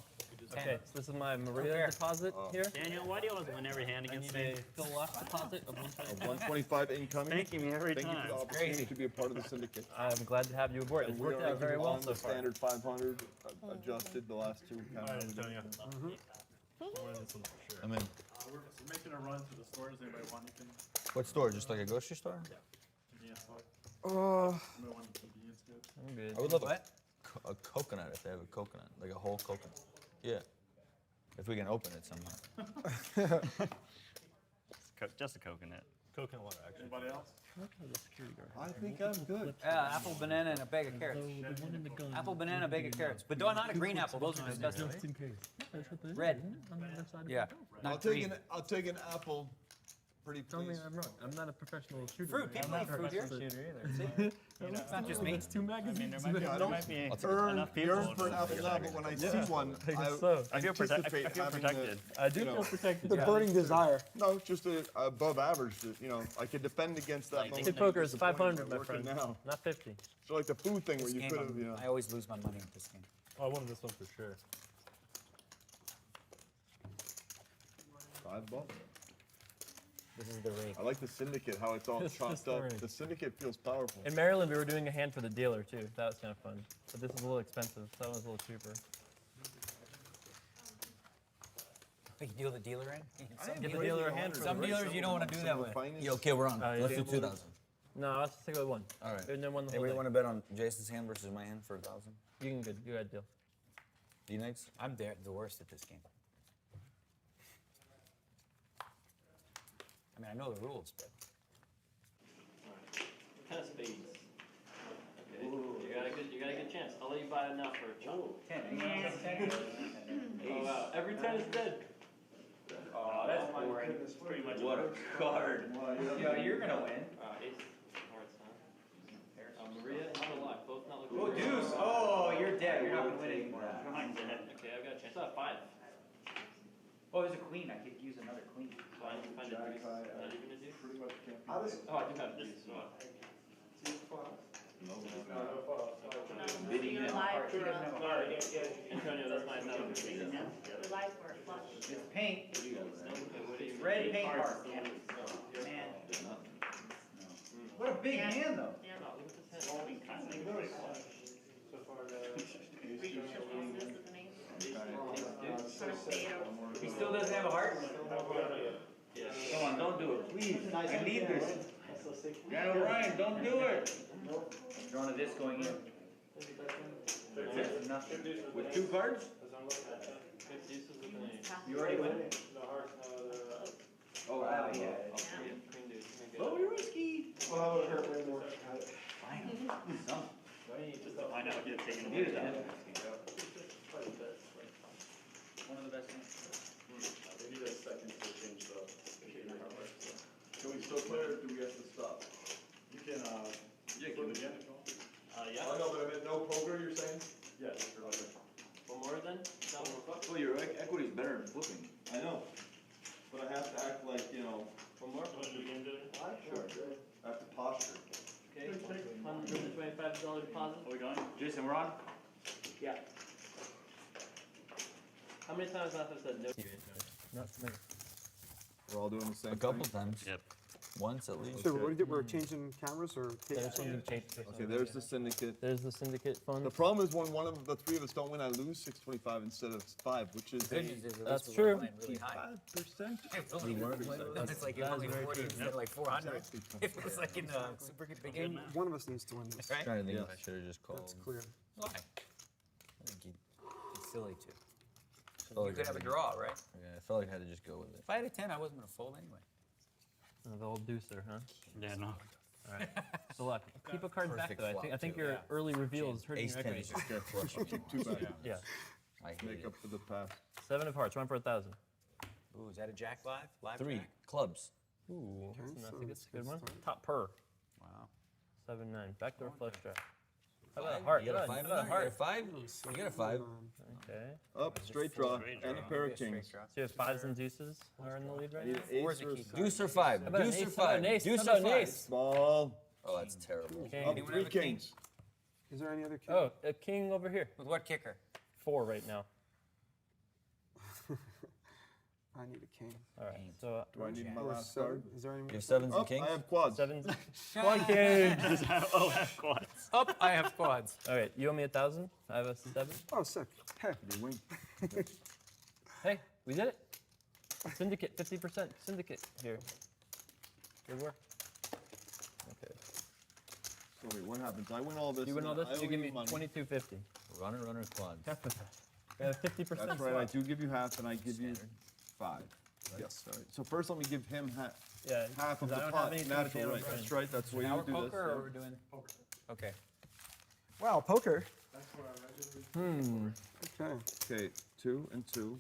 [SPEAKER 3] Okay, so this is my Maria deposit here.
[SPEAKER 11] Daniel, why do you always win every hand
[SPEAKER 3] I
[SPEAKER 11] against
[SPEAKER 3] need
[SPEAKER 11] me?
[SPEAKER 3] a Phil Laak deposit of 125.
[SPEAKER 2] 125 incoming.
[SPEAKER 11] Thanking me every
[SPEAKER 2] Thank you
[SPEAKER 11] time.
[SPEAKER 2] for the opportunity to be a part of the syndicate.
[SPEAKER 3] I'm glad to have you aboard. It's
[SPEAKER 2] And we
[SPEAKER 3] worked
[SPEAKER 2] are
[SPEAKER 3] out very well
[SPEAKER 2] on
[SPEAKER 3] so
[SPEAKER 2] the
[SPEAKER 3] far.
[SPEAKER 2] standard 500 adjusted the last two.
[SPEAKER 10] All right, Antonio.
[SPEAKER 19] I'm in.
[SPEAKER 1] We're making a run to the stores. Anybody want anything?
[SPEAKER 19] What store? Just like a grocery store?
[SPEAKER 1] Yeah. Convenience store. Anybody want convenience goods?
[SPEAKER 3] I'm good.
[SPEAKER 19] I would love a coconut if they have a coconut, like a whole coconut. Yeah. If we can open it somehow.
[SPEAKER 11] Just a coconut.
[SPEAKER 10] Coconut water, actually.
[SPEAKER 1] Anybody else?
[SPEAKER 2] I think I'm good.
[SPEAKER 16] Apple, banana, and a bag of carrots. Apple, banana, bag of carrots. But not a green apple, those are disgusting. Red. Yeah,
[SPEAKER 2] I'll
[SPEAKER 16] not
[SPEAKER 2] take
[SPEAKER 16] green.
[SPEAKER 2] an apple. Pretty
[SPEAKER 3] Tell me
[SPEAKER 2] please.
[SPEAKER 3] I'm wrong. I'm not a professional shooter.
[SPEAKER 16] Fruit, people eat fruit here. It's not just me.
[SPEAKER 3] It's 2 magazines.
[SPEAKER 11] There might be
[SPEAKER 2] Earn
[SPEAKER 11] enough people.
[SPEAKER 2] for an apple now, but when I see one,
[SPEAKER 11] I feel
[SPEAKER 2] anticipate
[SPEAKER 11] I feel
[SPEAKER 2] having
[SPEAKER 11] protected.
[SPEAKER 3] I do feel protected.
[SPEAKER 20] The burning desire.
[SPEAKER 2] No, just above average. I could defend against that.
[SPEAKER 3] Hit poker is 500, my
[SPEAKER 2] Working
[SPEAKER 3] friend.
[SPEAKER 2] now.
[SPEAKER 3] Not 50.
[SPEAKER 2] So like the food thing where
[SPEAKER 16] This
[SPEAKER 2] you
[SPEAKER 16] game,
[SPEAKER 2] could have,
[SPEAKER 16] I always lose my money at this game.
[SPEAKER 3] Oh, I won this one for sure.
[SPEAKER 2] $5.
[SPEAKER 16] This is the rig.
[SPEAKER 2] I like the syndicate, how it's all
[SPEAKER 3] This is
[SPEAKER 2] chopped
[SPEAKER 3] the
[SPEAKER 2] up.
[SPEAKER 3] rig.
[SPEAKER 2] The syndicate feels powerful.
[SPEAKER 3] In Maryland, we were doing a hand for the dealer too. That was kind of fun. But this is a little expensive. That one's a little cheaper.
[SPEAKER 16] We can deal the dealer in?
[SPEAKER 3] Give the dealer a hand for
[SPEAKER 16] Some
[SPEAKER 3] the
[SPEAKER 16] dealers you don't want to do that with.
[SPEAKER 19] Yeah, okay, we're on.
[SPEAKER 3] yeah.
[SPEAKER 19] Let's do 2,000.
[SPEAKER 3] No, let's take with 1.
[SPEAKER 19] All right.
[SPEAKER 3] And then 1 the
[SPEAKER 19] Hey,
[SPEAKER 3] whole
[SPEAKER 19] we
[SPEAKER 3] day.
[SPEAKER 19] want to bet on Jason's hand versus my hand for 1,000?
[SPEAKER 3] You can good. You got a deal.
[SPEAKER 19] D-Knights?
[SPEAKER 16] I'm the worst at this game. I mean, I know the rules, but.
[SPEAKER 13] 10 of spades. Okay. You got a good chance. I'll let you buy enough for a chunk.
[SPEAKER 16] 10.
[SPEAKER 13] Oh wow. Every 10 is dead. Oh, that's boring.
[SPEAKER 1] Pretty much
[SPEAKER 15] What a card.
[SPEAKER 6] Yo, you're gonna win.
[SPEAKER 13] Ace, hearts, huh? Maria and Laak, both not looking
[SPEAKER 6] Oh,
[SPEAKER 13] good.
[SPEAKER 6] deuce. Oh, you're dead. You're not gonna win anymore.
[SPEAKER 13] I'm dead. Okay, I've got a chance. I have 5.
[SPEAKER 6] Oh, there's a queen. I could use another queen.
[SPEAKER 13] So I need to find a deuce. What are you gonna do?
[SPEAKER 17] Pretty much can't be.
[SPEAKER 13] Oh, I do have a deuce.
[SPEAKER 15] Bidding
[SPEAKER 4] You're
[SPEAKER 15] it.
[SPEAKER 4] live,
[SPEAKER 6] She doesn't have a heart.
[SPEAKER 13] Antonio, that's my note.
[SPEAKER 4] Your lives were flush.
[SPEAKER 6] It's paint.
[SPEAKER 13] What
[SPEAKER 6] It's red paint heart. Man. What a big hand, though.
[SPEAKER 4] Yeah.
[SPEAKER 13] No, look at this hand.
[SPEAKER 14] So far,
[SPEAKER 4] Were you shuffling this with an ace? Sort of fade over.
[SPEAKER 6] He still doesn't have a heart?
[SPEAKER 15] Come on, don't do it, please. I need this. Grant O'Brien, don't do it.
[SPEAKER 6] Drawing a disc going in.
[SPEAKER 13] That's
[SPEAKER 6] nothing.
[SPEAKER 15] With 2 cards?
[SPEAKER 13] Good deuces with an ace.
[SPEAKER 6] You already win?
[SPEAKER 14] The heart,
[SPEAKER 15] Oh,
[SPEAKER 6] Wow, yeah.
[SPEAKER 13] Queen deuce.
[SPEAKER 15] Oh, you're risky.
[SPEAKER 20] Well, I would hurt way more.
[SPEAKER 11] Just to find out if you're taking
[SPEAKER 6] Needed
[SPEAKER 11] away.
[SPEAKER 6] that.
[SPEAKER 15] One of the best hands.
[SPEAKER 17] They need a second to change the. Can we still play or do we have to stop?
[SPEAKER 11] You can,
[SPEAKER 17] Yeah,
[SPEAKER 11] flip
[SPEAKER 17] can
[SPEAKER 11] again. Yeah.
[SPEAKER 17] Oh, no, but I meant no poker, you're saying? Yes.
[SPEAKER 13] One more then?
[SPEAKER 15] Well, your equity's better than flipping.
[SPEAKER 17] I know, but I have to act like, you know.
[SPEAKER 13] One more?
[SPEAKER 17] Sure. I have to posture.
[SPEAKER 13] Okay, $125 deposit.
[SPEAKER 15] Are we going? Jason, we're on?
[SPEAKER 13] Yeah. How many times have I said no?
[SPEAKER 3] Not me.
[SPEAKER 2] We're all doing the same
[SPEAKER 19] A couple
[SPEAKER 2] thing?
[SPEAKER 19] times.
[SPEAKER 11] Yep.
[SPEAKER 19] Once at least.
[SPEAKER 20] So what do you do? We're changing cameras or?
[SPEAKER 3] There's something changed.
[SPEAKER 2] Okay, there's the syndicate.
[SPEAKER 3] There's the syndicate fund.
[SPEAKER 2] The problem is when one of the 3 of us don't win, I lose 625 instead of 5, which is
[SPEAKER 6] Good news is at least
[SPEAKER 3] That's
[SPEAKER 6] we
[SPEAKER 3] true.
[SPEAKER 6] were playing really high.
[SPEAKER 2] 5%.
[SPEAKER 6] It's like
[SPEAKER 3] That
[SPEAKER 6] only
[SPEAKER 3] is very
[SPEAKER 6] 40
[SPEAKER 3] true.
[SPEAKER 6] instead of like 400. If it was like in a super big game.
[SPEAKER 20] One of us needs to win this.
[SPEAKER 6] Right?
[SPEAKER 19] Trying to think if I should have just called.
[SPEAKER 20] That's clear.
[SPEAKER 6] Why? I think he'd be silly to.
[SPEAKER 19] Felt
[SPEAKER 6] You
[SPEAKER 19] like
[SPEAKER 6] could
[SPEAKER 19] I
[SPEAKER 6] have a
[SPEAKER 19] had
[SPEAKER 6] draw, right?
[SPEAKER 19] to- Yeah, I felt like I had to just go with it.
[SPEAKER 6] If I had a 10, I wasn't going to fold anyway.
[SPEAKER 3] The old deucer, huh?
[SPEAKER 11] Yeah, no.
[SPEAKER 3] All right. So look, keep a card back
[SPEAKER 19] Perfect
[SPEAKER 3] though. I
[SPEAKER 19] flop,
[SPEAKER 3] think
[SPEAKER 19] too.
[SPEAKER 3] your
[SPEAKER 6] Yeah.
[SPEAKER 3] early reveal is hurting
[SPEAKER 19] Ace
[SPEAKER 3] your
[SPEAKER 19] 10
[SPEAKER 3] equity.
[SPEAKER 19] is just gonna flush me.
[SPEAKER 2] Keep 2 back.
[SPEAKER 3] Yeah.
[SPEAKER 19] I hate
[SPEAKER 2] Make
[SPEAKER 19] it.
[SPEAKER 2] up for the past.
[SPEAKER 3] 7 of hearts. Run for 1,000.
[SPEAKER 6] Ooh, is that a jack live? Live
[SPEAKER 19] 3
[SPEAKER 6] jack?
[SPEAKER 19] clubs.
[SPEAKER 3] Ooh,
[SPEAKER 20] Okay,
[SPEAKER 3] that's
[SPEAKER 20] so
[SPEAKER 3] a good,
[SPEAKER 20] that's
[SPEAKER 3] good
[SPEAKER 20] good
[SPEAKER 3] one.
[SPEAKER 20] start.
[SPEAKER 3] Top per.
[SPEAKER 6] Wow.
[SPEAKER 3] 7-9. Backdoor flush draw. How about a
[SPEAKER 19] Five?
[SPEAKER 3] heart?
[SPEAKER 19] You got a
[SPEAKER 3] How
[SPEAKER 19] 5
[SPEAKER 3] about a
[SPEAKER 19] in there? You got a
[SPEAKER 3] heart?
[SPEAKER 19] 5? You got a 5.
[SPEAKER 3] Okay.
[SPEAKER 2] Up, straight draw, and a pair of
[SPEAKER 6] Straight
[SPEAKER 2] kings.
[SPEAKER 6] draw.
[SPEAKER 3] So you have 5s and deuces are in the lead
[SPEAKER 2] I
[SPEAKER 3] right
[SPEAKER 2] need
[SPEAKER 3] now?
[SPEAKER 2] an
[SPEAKER 6] Four's
[SPEAKER 2] ace
[SPEAKER 6] a
[SPEAKER 2] or
[SPEAKER 6] key
[SPEAKER 2] a
[SPEAKER 6] card.
[SPEAKER 19] Deuce or 5.
[SPEAKER 3] How about an
[SPEAKER 19] Deuce or
[SPEAKER 3] ace? How about an
[SPEAKER 19] 5.
[SPEAKER 3] ace?
[SPEAKER 19] Deuce
[SPEAKER 3] How
[SPEAKER 19] or
[SPEAKER 3] about an
[SPEAKER 19] 5.
[SPEAKER 3] ace?
[SPEAKER 2] Small.
[SPEAKER 19] Oh, that's terrible.
[SPEAKER 3] King.
[SPEAKER 2] Up,
[SPEAKER 6] Anyone
[SPEAKER 2] 3
[SPEAKER 6] have a king?
[SPEAKER 2] kings.
[SPEAKER 20] Is there any other king?
[SPEAKER 3] Oh, a king over here.
[SPEAKER 6] With what kicker?
[SPEAKER 3] 4 right now.
[SPEAKER 20] I need a king.
[SPEAKER 3] All right. So
[SPEAKER 2] Do I need my
[SPEAKER 20] Or
[SPEAKER 2] last
[SPEAKER 20] 7?
[SPEAKER 2] card?
[SPEAKER 20] Is there any
[SPEAKER 19] You
[SPEAKER 20] more?
[SPEAKER 19] have 7s and
[SPEAKER 2] Up,
[SPEAKER 19] kings?
[SPEAKER 2] I have quads.
[SPEAKER 3] 7. Quad king.
[SPEAKER 11] Oh, have quads.
[SPEAKER 6] Up, I have quads.
[SPEAKER 3] All right. You owe me 1,000. I have a 7.
[SPEAKER 20] Oh, sick. Hey.
[SPEAKER 2] You win.
[SPEAKER 3] Hey, we did it. Syndicate, 50% syndicate here. Good work. Okay.
[SPEAKER 2] So wait, what happens? I win all this.
[SPEAKER 3] You win all
[SPEAKER 2] and
[SPEAKER 3] this,
[SPEAKER 2] I
[SPEAKER 3] you
[SPEAKER 2] owe
[SPEAKER 3] give me
[SPEAKER 2] money.
[SPEAKER 3] 22.50.
[SPEAKER 19] Runner, quads.
[SPEAKER 3] Half of that. We have 50%.
[SPEAKER 2] That's right. I
[SPEAKER 3] swap.
[SPEAKER 2] do give you half, and I give you 5. Yes. All right. So first, let me give him half.
[SPEAKER 3] Yeah,
[SPEAKER 2] Half of
[SPEAKER 3] 'cause
[SPEAKER 2] the
[SPEAKER 3] I don't have
[SPEAKER 2] pot.
[SPEAKER 3] anything
[SPEAKER 2] Natural,
[SPEAKER 3] with Daniel
[SPEAKER 2] right?
[SPEAKER 3] Bryan.
[SPEAKER 2] That's right. That's the way
[SPEAKER 6] Now
[SPEAKER 2] you
[SPEAKER 6] we're
[SPEAKER 2] do this.
[SPEAKER 6] poker or
[SPEAKER 2] yeah.
[SPEAKER 6] we're doing poker? Okay.
[SPEAKER 18] Wow, poker.
[SPEAKER 20] Okay.
[SPEAKER 2] Okay, 2 and 2.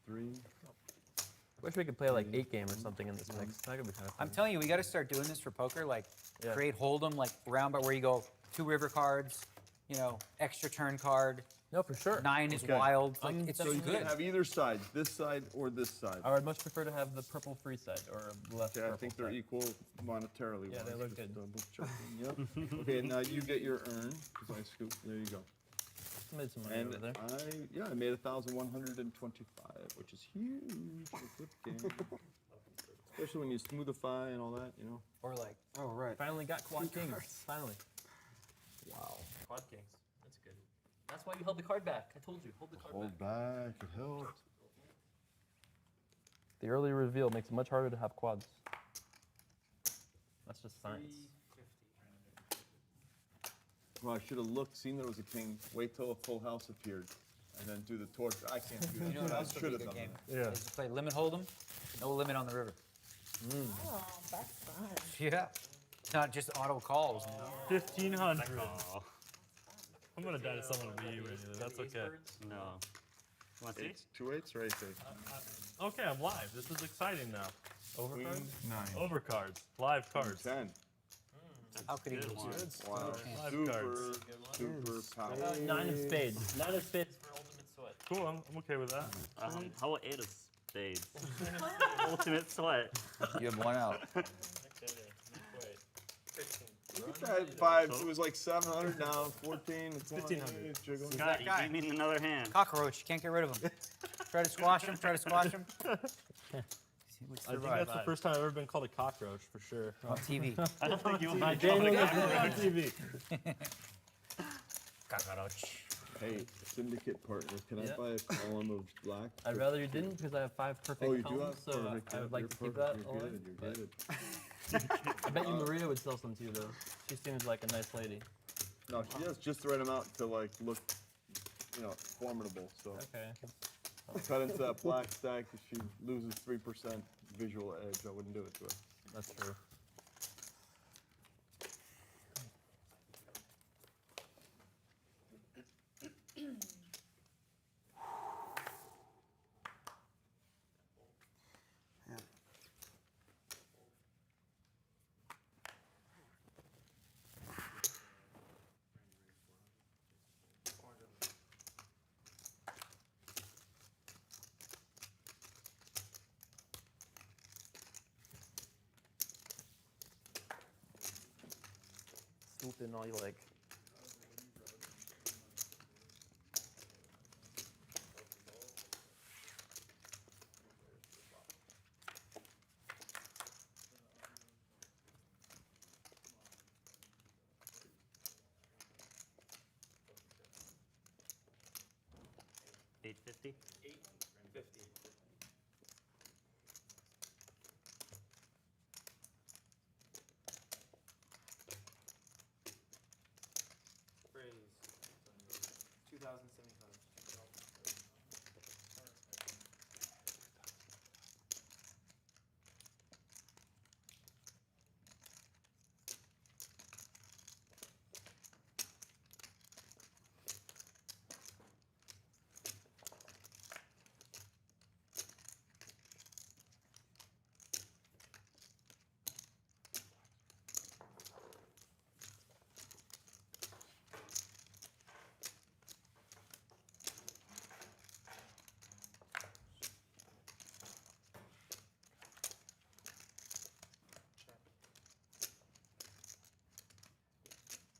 [SPEAKER 2] 3.
[SPEAKER 3] Wish we could play like 8 game or something in this mix. That could be kind of fun.
[SPEAKER 6] I'm telling you, we got to start doing this for poker. Like,
[SPEAKER 3] Yeah.
[SPEAKER 6] create Holdem, like round, but where you go 2 river cards, you know, extra turn card.
[SPEAKER 3] No, for sure.
[SPEAKER 6] 9 is
[SPEAKER 2] Okay.
[SPEAKER 6] wild. Like, it's
[SPEAKER 2] So
[SPEAKER 6] just
[SPEAKER 2] you
[SPEAKER 6] good.
[SPEAKER 2] can have either side, this side or this side.
[SPEAKER 3] I would much prefer to have the purple free side or left
[SPEAKER 2] Okay,
[SPEAKER 3] purple
[SPEAKER 2] I think they're
[SPEAKER 3] side.
[SPEAKER 2] equal monetarily.
[SPEAKER 3] Yeah, they
[SPEAKER 2] wise.
[SPEAKER 3] look
[SPEAKER 2] Just
[SPEAKER 3] good.
[SPEAKER 2] double checking. Yep. Okay, now you get your earn because I scooped. There you go.
[SPEAKER 3] Made some money
[SPEAKER 2] And
[SPEAKER 3] over there.
[SPEAKER 2] I made 1,125, which is huge for flip game. Especially when you smoothify and all that, you know.
[SPEAKER 6] Or like,
[SPEAKER 20] Oh, right.
[SPEAKER 3] Finally got quad
[SPEAKER 20] Two
[SPEAKER 3] kings.
[SPEAKER 20] cards.
[SPEAKER 3] Finally. Wow. Quad kings. That's good. That's why you held the card back. I told you, hold the card
[SPEAKER 2] Hold
[SPEAKER 3] back.
[SPEAKER 2] back, it helped.
[SPEAKER 3] The early reveal makes it much harder to have quads. That's just science.
[SPEAKER 2] Well, I should have looked, seen there was a king, wait till a full house appeared, and then do the torch. I can't do that.
[SPEAKER 6] you know what
[SPEAKER 2] I
[SPEAKER 6] else would
[SPEAKER 2] should
[SPEAKER 6] be a
[SPEAKER 2] have
[SPEAKER 6] good
[SPEAKER 2] done
[SPEAKER 6] game?
[SPEAKER 2] that.
[SPEAKER 3] Yeah.
[SPEAKER 6] Is to play limit Holdem, no limit on the river.
[SPEAKER 4] Oh, that's fun.
[SPEAKER 6] Yeah. It's not just auto calls, man.
[SPEAKER 10] 1,500. I'm gonna die to someone to beat you. That's okay.
[SPEAKER 11] No. Want to see?
[SPEAKER 17] Eights, 2 8s or 8
[SPEAKER 10] Okay, I'm live. This is exciting now.
[SPEAKER 17] Queen,
[SPEAKER 10] Overcards?
[SPEAKER 17] 9.
[SPEAKER 10] Overcards. Live cards.
[SPEAKER 17] 10.
[SPEAKER 16] How could he
[SPEAKER 10] Good
[SPEAKER 16] lose?
[SPEAKER 10] one.
[SPEAKER 17] Wow.
[SPEAKER 10] Live
[SPEAKER 17] Super,
[SPEAKER 10] cards.
[SPEAKER 17] super
[SPEAKER 3] How
[SPEAKER 17] power.
[SPEAKER 3] about 9 of spades? 9 of spades for ultimate sweat.
[SPEAKER 10] Cool, I'm okay with that.
[SPEAKER 11] How about 8 of spades? Ultimate sweat.
[SPEAKER 19] You have one out.
[SPEAKER 17] Look at that, 5. It was like 700 now, 14. It's
[SPEAKER 3] 1500.
[SPEAKER 11] Scott, you beat me in another hand.
[SPEAKER 16] Cockroach, can't get rid of him. Try to squash him, try to squash him.
[SPEAKER 10] I think that's the first time I've ever been called a cockroach, for sure.
[SPEAKER 16] On TV.
[SPEAKER 11] I don't think you will
[SPEAKER 10] My
[SPEAKER 11] be called a
[SPEAKER 10] Daniel
[SPEAKER 11] cockroach.
[SPEAKER 10] on TV.
[SPEAKER 16] Cockroach.
[SPEAKER 17] Hey, syndicate partner, can
[SPEAKER 3] Yeah.
[SPEAKER 17] I buy a column of black?
[SPEAKER 3] I'd rather you didn't because I have 5 perfect
[SPEAKER 17] Oh, you do
[SPEAKER 3] columns,
[SPEAKER 17] have
[SPEAKER 3] so
[SPEAKER 17] perfect.
[SPEAKER 3] I would like
[SPEAKER 17] You're
[SPEAKER 3] to keep
[SPEAKER 17] perfect.
[SPEAKER 3] that
[SPEAKER 17] You're
[SPEAKER 3] alive.
[SPEAKER 17] good.
[SPEAKER 3] but
[SPEAKER 17] You're good.
[SPEAKER 3] I bet you Maria would sell some too, though. She seems like a nice lady.
[SPEAKER 17] No, she has just the right amount to like look, formidable. So
[SPEAKER 3] Okay.
[SPEAKER 17] cut into that black stack. If she loses 3% visual edge, I wouldn't do it to her.
[SPEAKER 3] That's true. Swoop in all you like.
[SPEAKER 11] $8.50.
[SPEAKER 3] $8.50. Phrase 2,075.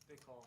[SPEAKER 3] Big call.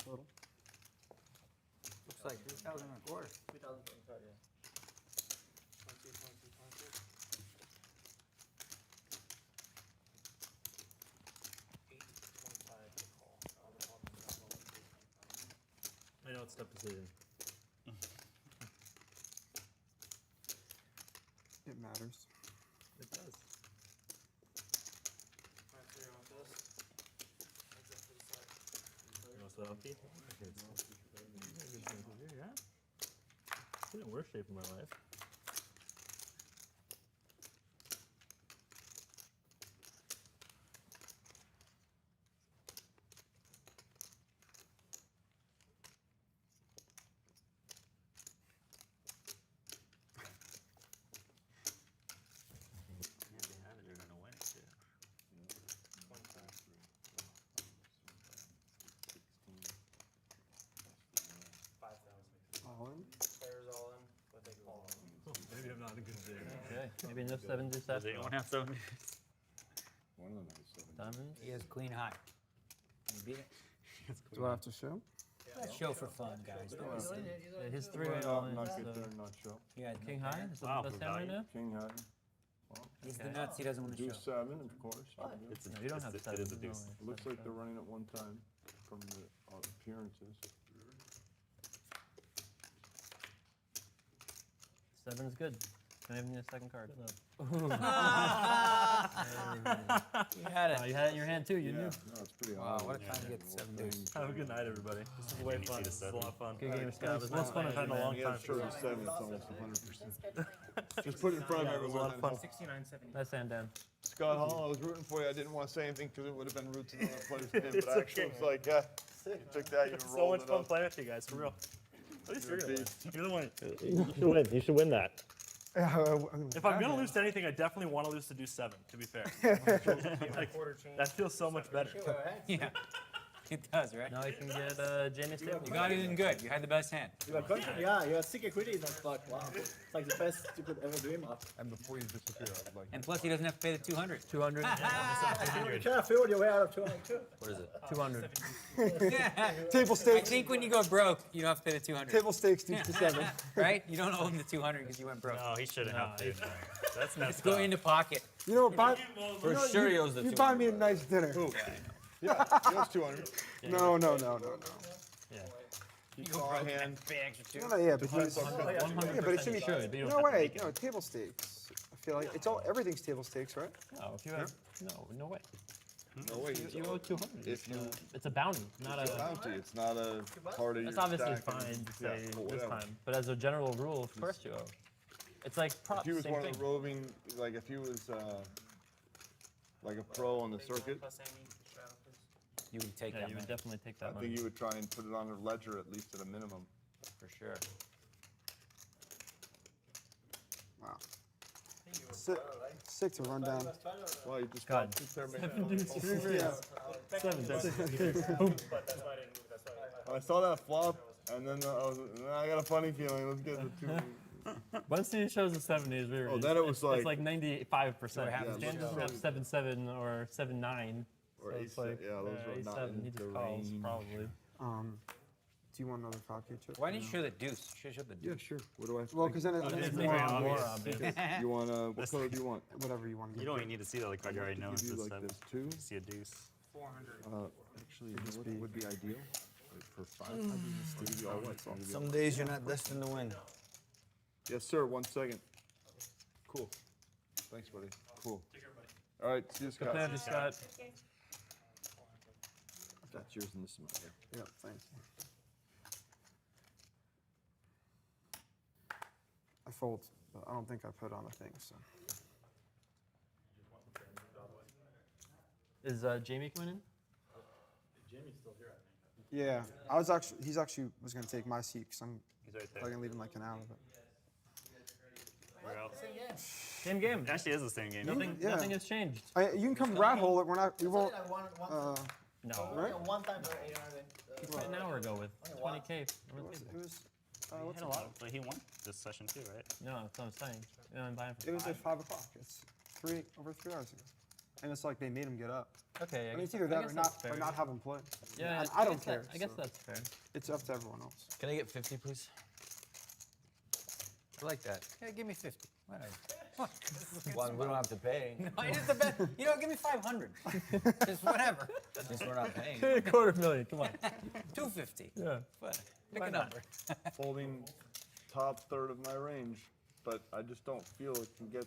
[SPEAKER 20] Total.
[SPEAKER 16] Looks like 3,000 and a quarter.
[SPEAKER 3] 3,025, yeah. 825 to call.
[SPEAKER 10] I know it's a tough decision.
[SPEAKER 20] It matters.
[SPEAKER 10] It does. You want to empty? Yeah. It's in worse shape in my life.
[SPEAKER 11] You're gonna win it too.
[SPEAKER 20] All in?
[SPEAKER 3] Players all in, but they call.
[SPEAKER 10] Maybe I'm not a good day.
[SPEAKER 3] Okay, maybe no 7 set.
[SPEAKER 11] Does anyone have 7?
[SPEAKER 17] One of them has 7.
[SPEAKER 3] Diamonds?
[SPEAKER 16] He has queen high. Can you beat it?
[SPEAKER 20] Do I have to show?
[SPEAKER 16] Show for fun, guys.
[SPEAKER 3] Yeah, his 3
[SPEAKER 17] Well,
[SPEAKER 3] all in.
[SPEAKER 17] not
[SPEAKER 3] so-
[SPEAKER 17] get there and not show.
[SPEAKER 16] Yeah,
[SPEAKER 3] King high? Is that
[SPEAKER 11] Wow,
[SPEAKER 3] the best
[SPEAKER 11] for
[SPEAKER 3] hand right now?
[SPEAKER 17] King high. Well,
[SPEAKER 16] He's the nuts. He doesn't want to
[SPEAKER 17] do
[SPEAKER 16] show.
[SPEAKER 17] 7, of course.
[SPEAKER 11] It's
[SPEAKER 3] No, you don't have
[SPEAKER 11] it
[SPEAKER 3] 7.
[SPEAKER 11] is a
[SPEAKER 3] no
[SPEAKER 11] deuce.
[SPEAKER 3] way.
[SPEAKER 17] Looks like they're running at one time from the appearances.
[SPEAKER 3] 7 is good. Can I have a second card?
[SPEAKER 16] You had it.
[SPEAKER 3] Oh, you had it in your hand too, you
[SPEAKER 17] Yeah,
[SPEAKER 3] knew.
[SPEAKER 17] no, it's pretty
[SPEAKER 16] Wow,
[SPEAKER 17] high.
[SPEAKER 16] what a time to get the 7 deuce.
[SPEAKER 10] Have a good night, everybody. This is way fun. This is a lot of fun.
[SPEAKER 3] Good game, Scott. It was
[SPEAKER 10] Most fun I've had in a long
[SPEAKER 17] Yeah,
[SPEAKER 10] time.
[SPEAKER 17] sure, 7, it's almost 100%. Just put it in front of
[SPEAKER 10] Yeah, it was a lot
[SPEAKER 17] everyone.
[SPEAKER 10] of fun.
[SPEAKER 18] 69.70.
[SPEAKER 3] Nice hand, Dan.
[SPEAKER 17] Scott Hall, I was rooting for you. I didn't want to say anything because it would have been rude to the other players to him, but I actually was like, you took that, you
[SPEAKER 10] It's so
[SPEAKER 17] rolled
[SPEAKER 10] much
[SPEAKER 17] it
[SPEAKER 10] fun
[SPEAKER 17] up.
[SPEAKER 10] playing with you guys, for real. At least
[SPEAKER 17] You're
[SPEAKER 10] you're
[SPEAKER 17] a
[SPEAKER 10] gonna
[SPEAKER 17] beast.
[SPEAKER 10] win. You're the one. You should win. You should win that.
[SPEAKER 20] If
[SPEAKER 10] If I'm gonna lose to anything, I definitely want to lose to do 7. To be fair, like, that feels so much better.
[SPEAKER 16] Yeah, it does, right?
[SPEAKER 3] Now you can get Jamie's table.
[SPEAKER 16] You got it in good. You had the best hand.
[SPEAKER 9] You are confident? Yeah, you are sick equity in that spot. Wow. It's like the best you could ever dream of.
[SPEAKER 17] And before you disappear, I'd like
[SPEAKER 16] And plus, he doesn't have to pay the 200.
[SPEAKER 3] 200.
[SPEAKER 9] You can't afford your way out of 202.
[SPEAKER 6] What is it?
[SPEAKER 3] 200.
[SPEAKER 20] Table
[SPEAKER 16] I
[SPEAKER 20] stakes.
[SPEAKER 16] think when you go broke, you don't have to pay the 200.
[SPEAKER 20] Table stakes, deuce to 7.
[SPEAKER 16] Right? You don't owe him the 200 because you went broke.
[SPEAKER 11] No, he shouldn't have to. That's
[SPEAKER 16] It's
[SPEAKER 11] messed
[SPEAKER 16] going
[SPEAKER 11] up.
[SPEAKER 16] into pocket.
[SPEAKER 20] You know what? Buy,
[SPEAKER 6] For sure he owes the
[SPEAKER 20] you
[SPEAKER 6] 200.
[SPEAKER 20] buy me a nice dinner.
[SPEAKER 17] Yeah, that's 200.
[SPEAKER 20] No.
[SPEAKER 3] Yeah.
[SPEAKER 17] You call a hand.
[SPEAKER 20] No, yeah, but he's,
[SPEAKER 3] 100%
[SPEAKER 20] yeah, but it should be.
[SPEAKER 3] you should, but you don't
[SPEAKER 20] No
[SPEAKER 3] have to
[SPEAKER 20] way.
[SPEAKER 3] make it.
[SPEAKER 20] No, table stakes. I feel like it's all everything's table stakes, right?
[SPEAKER 3] No, if you have, no way.
[SPEAKER 17] No way.
[SPEAKER 3] You owe 200.
[SPEAKER 17] If you,
[SPEAKER 3] It's a bounty, not
[SPEAKER 17] it's a
[SPEAKER 3] a.
[SPEAKER 17] bounty. It's not a part of your
[SPEAKER 3] That's obviously
[SPEAKER 17] stack.
[SPEAKER 3] fine to
[SPEAKER 17] Yeah,
[SPEAKER 3] say
[SPEAKER 17] but
[SPEAKER 3] this
[SPEAKER 17] whatever.
[SPEAKER 3] time, but as a general rule, of course you owe. It's like props.
[SPEAKER 17] If he was
[SPEAKER 3] same
[SPEAKER 17] one
[SPEAKER 3] thing.
[SPEAKER 17] of the roving, like if he was like a pro on the circuit,
[SPEAKER 16] You would take
[SPEAKER 3] Yeah,
[SPEAKER 16] that
[SPEAKER 3] you would
[SPEAKER 16] money.
[SPEAKER 3] definitely take
[SPEAKER 17] I
[SPEAKER 3] that money.
[SPEAKER 17] think you would try and put it on a ledger at least at a minimum.
[SPEAKER 16] For sure.
[SPEAKER 20] Wow. Sick to run down.
[SPEAKER 17] Well, you just
[SPEAKER 3] God.
[SPEAKER 17] there, man.
[SPEAKER 3] 7 deuce, 3 raise. 7 deuce. Boom.
[SPEAKER 17] I saw that flop, and then I got a funny feeling. Let's get the 2.
[SPEAKER 3] Once he shows a 7, he's re
[SPEAKER 17] Oh, then it was
[SPEAKER 3] it's
[SPEAKER 17] like-
[SPEAKER 3] like 95%.
[SPEAKER 16] happens.
[SPEAKER 3] Dan doesn't have 7-7 or 7-9.
[SPEAKER 17] Or
[SPEAKER 3] so it's
[SPEAKER 17] ace-
[SPEAKER 3] like,
[SPEAKER 17] yeah, those were not
[SPEAKER 3] 7.
[SPEAKER 17] in
[SPEAKER 3] He
[SPEAKER 17] the
[SPEAKER 3] just calls
[SPEAKER 17] range.
[SPEAKER 3] probably.
[SPEAKER 20] Do you want another 5K chip?
[SPEAKER 16] Why didn't you show the deuce? You should have showed the
[SPEAKER 17] Yeah,
[SPEAKER 16] deuce.
[SPEAKER 17] sure. What do I?
[SPEAKER 20] Well, because then it's
[SPEAKER 3] it's
[SPEAKER 20] more
[SPEAKER 3] more
[SPEAKER 20] obvious.
[SPEAKER 3] obvious.
[SPEAKER 17] You want what color do you want?
[SPEAKER 20] Whatever you want to
[SPEAKER 11] You don't even need to see the other card. You already know
[SPEAKER 17] Give
[SPEAKER 11] it's
[SPEAKER 17] you
[SPEAKER 11] a
[SPEAKER 17] like
[SPEAKER 11] 7.
[SPEAKER 17] this 2.
[SPEAKER 11] You see a deuce.
[SPEAKER 20] 400.
[SPEAKER 17] Actually, you know what would be ideal? Like for 500, I'll give you all white. So I'll give you all
[SPEAKER 19] Some days you're not destined to win.
[SPEAKER 17] Yes, sir. 1 second. Cool. Thanks, buddy. Cool. All right. See you,
[SPEAKER 3] Good plan,
[SPEAKER 17] Scott.
[SPEAKER 3] Scott.
[SPEAKER 17] That's yours and this is mine. Yeah.
[SPEAKER 20] Yep, thanks. I fold, but I don't think I put on a thing, so.
[SPEAKER 3] Is Jamie coming in?
[SPEAKER 11] Jamie's still here, I think.
[SPEAKER 20] Yeah, he's actually was gonna take my seat because I'm
[SPEAKER 11] He's right there.
[SPEAKER 20] probably gonna leave in like an hour, but.
[SPEAKER 11] Where else?
[SPEAKER 3] Same game.
[SPEAKER 11] It actually is the same game.
[SPEAKER 3] Nothing has changed.
[SPEAKER 20] You can come rat hole it. We won't.
[SPEAKER 3] No.
[SPEAKER 20] Right?
[SPEAKER 9] One time for 800.
[SPEAKER 3] He played an hour ago with 20K.
[SPEAKER 20] It was.
[SPEAKER 11] He
[SPEAKER 20] What's
[SPEAKER 11] had a
[SPEAKER 20] it?
[SPEAKER 11] lot. But he won this session too, right?
[SPEAKER 3] No, that's what I'm saying. You know, I'm buying for
[SPEAKER 20] It was
[SPEAKER 3] 5.
[SPEAKER 20] at 5 o'clock. It's over 3 hours ago. and it's like they made him get up.
[SPEAKER 3] Okay,
[SPEAKER 20] I mean, it's either that or not have him play.
[SPEAKER 3] Yeah,
[SPEAKER 20] and I don't care.
[SPEAKER 3] I guess
[SPEAKER 20] so
[SPEAKER 3] that's fair.
[SPEAKER 20] It's up to everyone else.
[SPEAKER 19] Can I get 50, please?
[SPEAKER 16] I like that. Yeah, give me 50. Whatever.
[SPEAKER 19] Well, we don't have to pay.
[SPEAKER 16] No, it is the best. You know, give me 500. Just whatever.
[SPEAKER 19] Since we're not paying.
[SPEAKER 3] $250,000, come on.
[SPEAKER 16] 250.
[SPEAKER 3] Yeah.
[SPEAKER 16] What? Pick
[SPEAKER 3] Why
[SPEAKER 16] a
[SPEAKER 3] not?
[SPEAKER 16] number.
[SPEAKER 2] Folding top third of my range, but I just don't feel it can get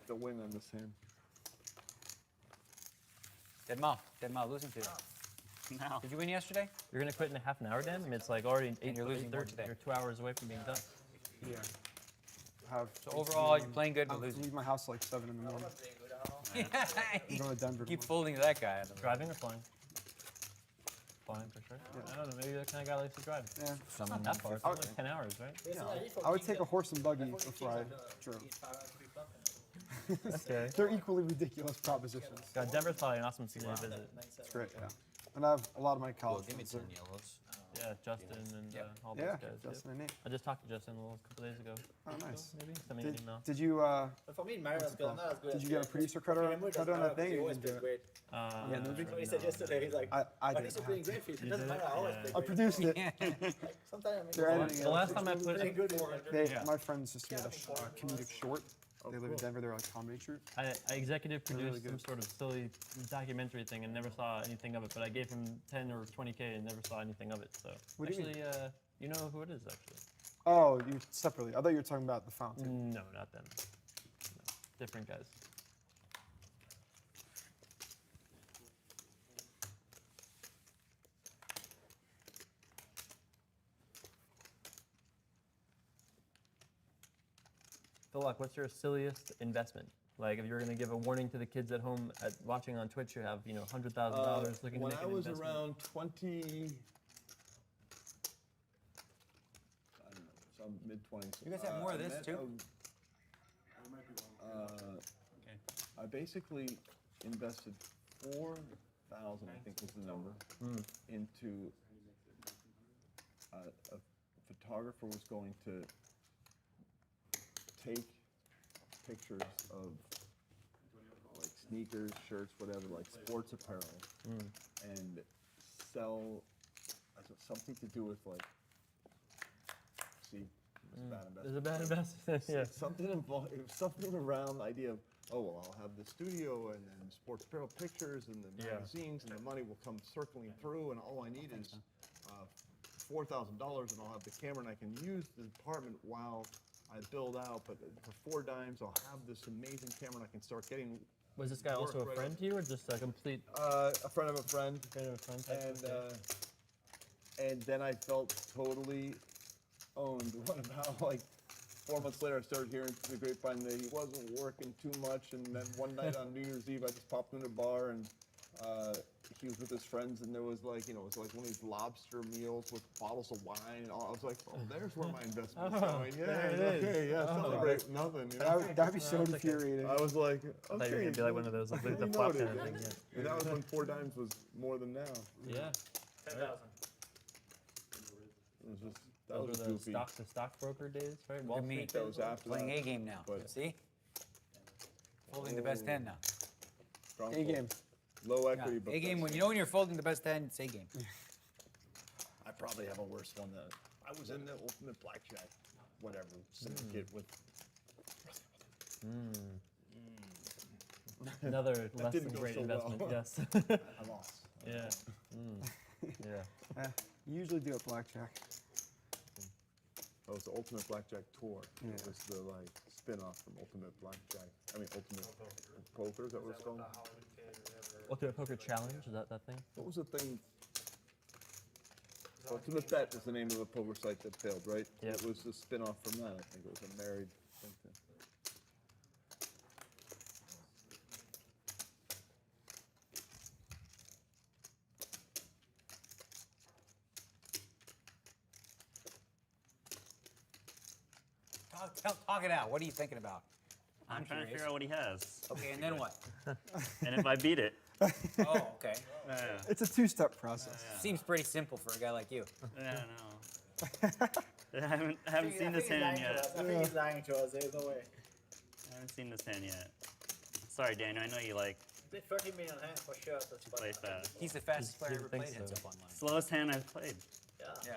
[SPEAKER 2] the win on this hand.
[SPEAKER 16] Dead Mal, losing to you.
[SPEAKER 7] No.
[SPEAKER 16] Did you win yesterday?
[SPEAKER 3] You're gonna quit in a half an hour, Dan? I mean, it's like already 8,
[SPEAKER 16] you're losing more
[SPEAKER 3] 8:30.
[SPEAKER 16] today.
[SPEAKER 3] You're 2 hours away from being done.
[SPEAKER 20] Yeah.
[SPEAKER 16] So overall, you're playing good,
[SPEAKER 20] I
[SPEAKER 16] but losing.
[SPEAKER 20] leave my house like 7 in the morning.
[SPEAKER 16] Yeah.
[SPEAKER 20] I'm going to Denver.
[SPEAKER 16] Keep folding to that guy.
[SPEAKER 3] Driving or flying? Flying for sure.
[SPEAKER 20] Yeah.
[SPEAKER 3] I don't know. Maybe you're the kind of guy that likes to drive.
[SPEAKER 20] Yeah.
[SPEAKER 3] Not that far. It's only 10 hours, right?
[SPEAKER 20] Yeah. I would take a horse and buggy before I drove.
[SPEAKER 3] Okay.
[SPEAKER 20] They're equally ridiculous propositions.
[SPEAKER 3] God, Denver's probably an awesome city to visit.
[SPEAKER 20] It's great, yeah. And I have a lot of my college
[SPEAKER 15] Give me
[SPEAKER 20] friends
[SPEAKER 15] 10
[SPEAKER 20] there.
[SPEAKER 15] yellows.
[SPEAKER 3] Yeah, Justin and all those
[SPEAKER 20] Yeah,
[SPEAKER 3] guys.
[SPEAKER 20] Justin and Nate.
[SPEAKER 3] I just talked to Justin a couple days ago.
[SPEAKER 20] Oh, nice.
[SPEAKER 3] Maybe send me an email.
[SPEAKER 20] Did you,
[SPEAKER 9] For me, Mario
[SPEAKER 20] what's
[SPEAKER 9] is
[SPEAKER 20] it called?
[SPEAKER 9] not as good.
[SPEAKER 20] Did you get a producer credit on that thing?
[SPEAKER 9] He
[SPEAKER 20] or
[SPEAKER 9] always
[SPEAKER 20] did you
[SPEAKER 9] plays
[SPEAKER 20] do it?
[SPEAKER 9] great.
[SPEAKER 20] Yeah, movie?
[SPEAKER 9] That's what he said yesterday. He's like,
[SPEAKER 20] I
[SPEAKER 9] but
[SPEAKER 20] did
[SPEAKER 9] he's
[SPEAKER 20] it.
[SPEAKER 9] playing great for you. It
[SPEAKER 3] You
[SPEAKER 9] doesn't
[SPEAKER 3] did
[SPEAKER 9] matter.
[SPEAKER 3] it?
[SPEAKER 9] I always
[SPEAKER 3] Yeah.
[SPEAKER 9] play
[SPEAKER 20] I
[SPEAKER 9] great.
[SPEAKER 20] produced it.
[SPEAKER 9] Sometimes
[SPEAKER 20] They're editing
[SPEAKER 3] The
[SPEAKER 20] it.
[SPEAKER 3] last time I put
[SPEAKER 9] Playing good.
[SPEAKER 20] My friends just made a comedic short. They live in Denver. They're like comedy troupe.
[SPEAKER 3] I executive
[SPEAKER 20] They're really
[SPEAKER 3] produced some
[SPEAKER 20] good.
[SPEAKER 3] sort of silly documentary thing and never saw anything of it, but I gave him 10 or 20K and never saw anything of it. So
[SPEAKER 20] What do you
[SPEAKER 3] actually, you know who it is actually?
[SPEAKER 20] Oh, you separately. I thought you were talking about the fountain.
[SPEAKER 3] No, not them. No, different guys. So, Laak, what's your silliest investment? Like, if you're going to give a warning to the kids at home watching on Twitch who have, $100,000 looking to
[SPEAKER 2] When
[SPEAKER 3] make
[SPEAKER 2] I
[SPEAKER 3] an
[SPEAKER 2] was
[SPEAKER 3] investment.
[SPEAKER 2] around 20, I don't know, some mid-20s.
[SPEAKER 16] You guys have more of
[SPEAKER 2] I
[SPEAKER 16] this,
[SPEAKER 2] met
[SPEAKER 16] too?
[SPEAKER 2] I basically invested 4,000, I think was the number, into a photographer was going to take pictures of like sneakers, shirts, whatever, like sports apparel, and sell something to do with like. See, it's a bad investment.
[SPEAKER 3] It's a bad investment. Yeah.
[SPEAKER 2] Something involved, something around the idea of, oh well, I'll have the studio and then sports apparel pictures and the magazines, and the money will come circling through, and all I need is $4,000, and I'll have the camera, and I can use the department while I build out. But for $4, I'll have this amazing camera, and I can start getting.
[SPEAKER 3] Was this guy also a friend to you, or just a complete?
[SPEAKER 2] A friend of a friend.
[SPEAKER 3] Friend of a friend. Type?
[SPEAKER 2] And then I felt totally owned. What about like 4 months later, I started hearing through the grapevine that he wasn't working too much, and then one night on New Year's Eve, I just popped into a bar, and he was with his friends, and there was like, it was like one of these lobster meals with bottles of wine, and all. I was like, oh, there's where my investment is going. Yeah,
[SPEAKER 3] there it
[SPEAKER 2] okay,
[SPEAKER 3] is.
[SPEAKER 2] yeah, celebrate nothing. You know?
[SPEAKER 20] That'd be so infuriating.
[SPEAKER 2] I was like,
[SPEAKER 3] I thought you were
[SPEAKER 2] okay,
[SPEAKER 3] gonna be like one of those, like the
[SPEAKER 2] you
[SPEAKER 3] flop
[SPEAKER 2] know it
[SPEAKER 3] kind of
[SPEAKER 2] is.
[SPEAKER 3] thing. Yeah.
[SPEAKER 2] And that was when $4 was more than now.
[SPEAKER 3] Yeah.
[SPEAKER 11] 10,000.
[SPEAKER 2] It was just, that
[SPEAKER 3] Those
[SPEAKER 2] was
[SPEAKER 3] were the
[SPEAKER 2] goofy.
[SPEAKER 3] stockbroker days, right? Wall
[SPEAKER 16] Look at me.
[SPEAKER 3] Street
[SPEAKER 2] That
[SPEAKER 3] days?
[SPEAKER 2] was after
[SPEAKER 16] Playing
[SPEAKER 2] that.
[SPEAKER 16] A game now.
[SPEAKER 2] But
[SPEAKER 16] See? Folding the best hand now.
[SPEAKER 2] strong
[SPEAKER 20] A
[SPEAKER 2] fold.
[SPEAKER 20] game.
[SPEAKER 2] Low equity,
[SPEAKER 16] Yeah.
[SPEAKER 2] but
[SPEAKER 16] A game,
[SPEAKER 2] best.
[SPEAKER 16] when you're folding the best hand, it's A game.
[SPEAKER 2] I probably have a worse one than I was in the ultimate blackjack, whatever, syndicate with.
[SPEAKER 3] Another
[SPEAKER 2] That
[SPEAKER 3] less
[SPEAKER 2] didn't
[SPEAKER 3] than
[SPEAKER 2] go
[SPEAKER 3] great
[SPEAKER 2] so
[SPEAKER 3] investment.
[SPEAKER 2] well.
[SPEAKER 3] Yes.
[SPEAKER 2] I lost.
[SPEAKER 3] Yeah. Yeah.
[SPEAKER 20] You usually do at blackjack.
[SPEAKER 2] That was the Ultimate Blackjack Tour.
[SPEAKER 20] Yeah.
[SPEAKER 2] It was the like spin-off from Ultimate Blackjack. I mean Ultimate Poker, is that what it's called?
[SPEAKER 3] Ultimate Poker Challenge, is that thing?
[SPEAKER 2] What was the thing? Ultimate Bet was the name of the poker site that failed, right?
[SPEAKER 3] Yeah.
[SPEAKER 2] It was the spin-off from that. I think it was a married thing.
[SPEAKER 16] Talk it out. What are you thinking about?
[SPEAKER 11] I'm trying to
[SPEAKER 16] curious.
[SPEAKER 11] figure out what he has.
[SPEAKER 16] Okay, and then what?
[SPEAKER 11] And if I beat it.
[SPEAKER 16] Oh, okay.
[SPEAKER 11] Yeah.
[SPEAKER 20] It's a two-step process.
[SPEAKER 16] Seems pretty simple for a guy like you.
[SPEAKER 11] Yeah, no. I haven't seen this hand yet.
[SPEAKER 9] I think he's lying to us. There's no way.
[SPEAKER 11] I haven't seen this hand yet. Sorry, Daniel. I know you like
[SPEAKER 15] played 13 million hand for sure. That's
[SPEAKER 11] Play fast.
[SPEAKER 16] He's the fastest player I ever
[SPEAKER 3] think
[SPEAKER 16] played heads
[SPEAKER 3] so.
[SPEAKER 16] up online.
[SPEAKER 11] Slowest hand I've played.
[SPEAKER 15] Yeah.
[SPEAKER 16] Yeah.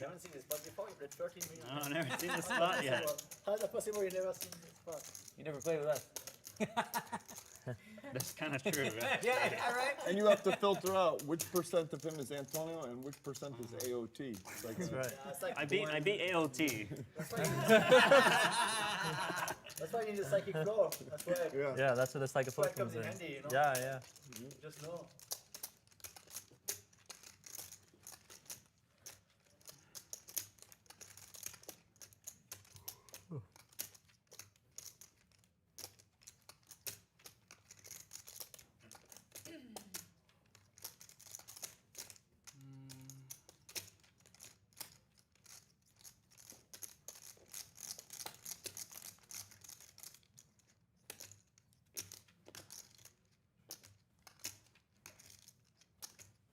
[SPEAKER 15] You haven't seen this spot before? You played 13 million.
[SPEAKER 11] No, I've never seen this spot yet.
[SPEAKER 15] How is it possible you never seen this spot?
[SPEAKER 16] You never played with us.
[SPEAKER 11] That's kind of true. Right?
[SPEAKER 16] Yeah, right?
[SPEAKER 2] And you have to filter out which percent of him is Antonio and which percent is AOT. It's like
[SPEAKER 11] That's right.
[SPEAKER 15] Yeah, it's like
[SPEAKER 11] I beat AOT.
[SPEAKER 15] That's why you need a psychic flow. That's why.
[SPEAKER 3] Yeah, that's where the psychic flow
[SPEAKER 15] That's why it
[SPEAKER 3] comes
[SPEAKER 15] comes
[SPEAKER 3] in.
[SPEAKER 15] in handy, you know?
[SPEAKER 3] Yeah, yeah.
[SPEAKER 15] You just know.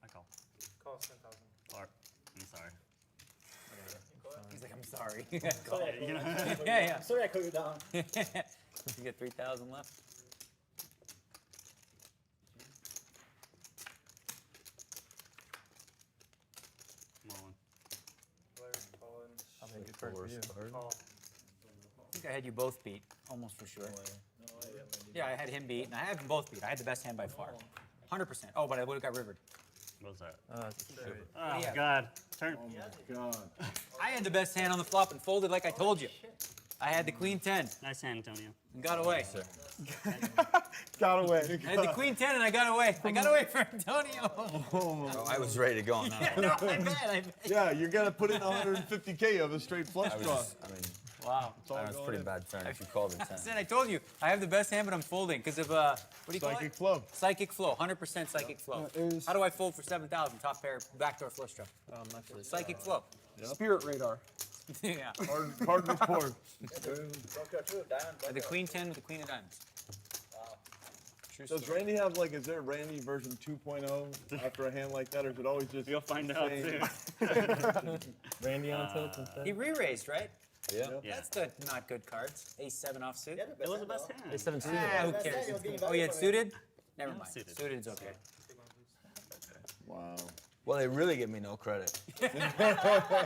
[SPEAKER 11] I call.
[SPEAKER 14] Cost 10,000.
[SPEAKER 11] Or, I'm sorry.
[SPEAKER 16] He's like, I'm sorry.
[SPEAKER 15] Sorry,
[SPEAKER 11] you know.
[SPEAKER 16] Yeah.
[SPEAKER 15] Sorry I called you down.
[SPEAKER 16] You get 3,000 left.
[SPEAKER 11] Come on.
[SPEAKER 14] Players calling.
[SPEAKER 3] I'll make it first for you.
[SPEAKER 14] Call.
[SPEAKER 16] I think I had you both beat, almost for sure. Yeah, I had him beat, and I had them both beat. I had the best hand by far. 100%. Oh, but I would have got rivered.
[SPEAKER 11] What was that?
[SPEAKER 3] Straight.
[SPEAKER 11] Oh,
[SPEAKER 16] Yeah.
[SPEAKER 11] God. Turn.
[SPEAKER 2] Oh my God.
[SPEAKER 16] I had the best hand on the flop and folded like I told you. I had the queen 10
[SPEAKER 11] Nice hand, Antonio.
[SPEAKER 16] and got away.
[SPEAKER 2] Got away.
[SPEAKER 16] I had the queen 10 and I got away. I got away from Antonio.
[SPEAKER 19] Oh, I was ready to go on that.
[SPEAKER 16] No, I bet.
[SPEAKER 2] Yeah, you're gonna put in 150K of a straight flush
[SPEAKER 19] I was
[SPEAKER 2] draw.
[SPEAKER 19] just, I mean,
[SPEAKER 16] Wow.
[SPEAKER 19] that was a pretty bad turn if you called it 10.
[SPEAKER 16] I said I told you I have the best hand, but I'm folding because of what do you call
[SPEAKER 2] Psychic
[SPEAKER 16] it?
[SPEAKER 2] flow.
[SPEAKER 16] Psychic flow. 100% psychic flow. How do I fold for 7,000? Top pair, backdoor flush draw.
[SPEAKER 3] I'm not sure.
[SPEAKER 16] Psychic flow.
[SPEAKER 20] Spirit radar.
[SPEAKER 16] Yeah.
[SPEAKER 2] Hard report.
[SPEAKER 15] Broker too, diamond
[SPEAKER 16] The
[SPEAKER 15] broker.
[SPEAKER 16] queen 10 with the queen of diamonds.
[SPEAKER 15] Wow.
[SPEAKER 16] True
[SPEAKER 2] Does
[SPEAKER 16] story.
[SPEAKER 2] Randy have like, is there Randy version 2.0 after a hand like that, or is it always just
[SPEAKER 11] You'll find out
[SPEAKER 2] same?
[SPEAKER 11] soon.
[SPEAKER 3] Randy on tilt instead.
[SPEAKER 16] He re-raised, right?
[SPEAKER 19] Yeah.
[SPEAKER 11] Yeah.
[SPEAKER 16] That's the not good cards. Ace-7 offsuit.
[SPEAKER 15] Yeah, the
[SPEAKER 11] It was the
[SPEAKER 15] best
[SPEAKER 11] best
[SPEAKER 15] hand,
[SPEAKER 11] hand.
[SPEAKER 3] A7 suited.
[SPEAKER 16] Ah, who
[SPEAKER 15] Best
[SPEAKER 16] cares?
[SPEAKER 15] hand, you're being
[SPEAKER 16] Oh, you had
[SPEAKER 15] valuable,
[SPEAKER 16] suited? Never
[SPEAKER 11] Yeah,
[SPEAKER 16] mind.
[SPEAKER 11] suited.
[SPEAKER 16] Suited's okay.
[SPEAKER 2] Wow.
[SPEAKER 19] Well, they really give me no credit.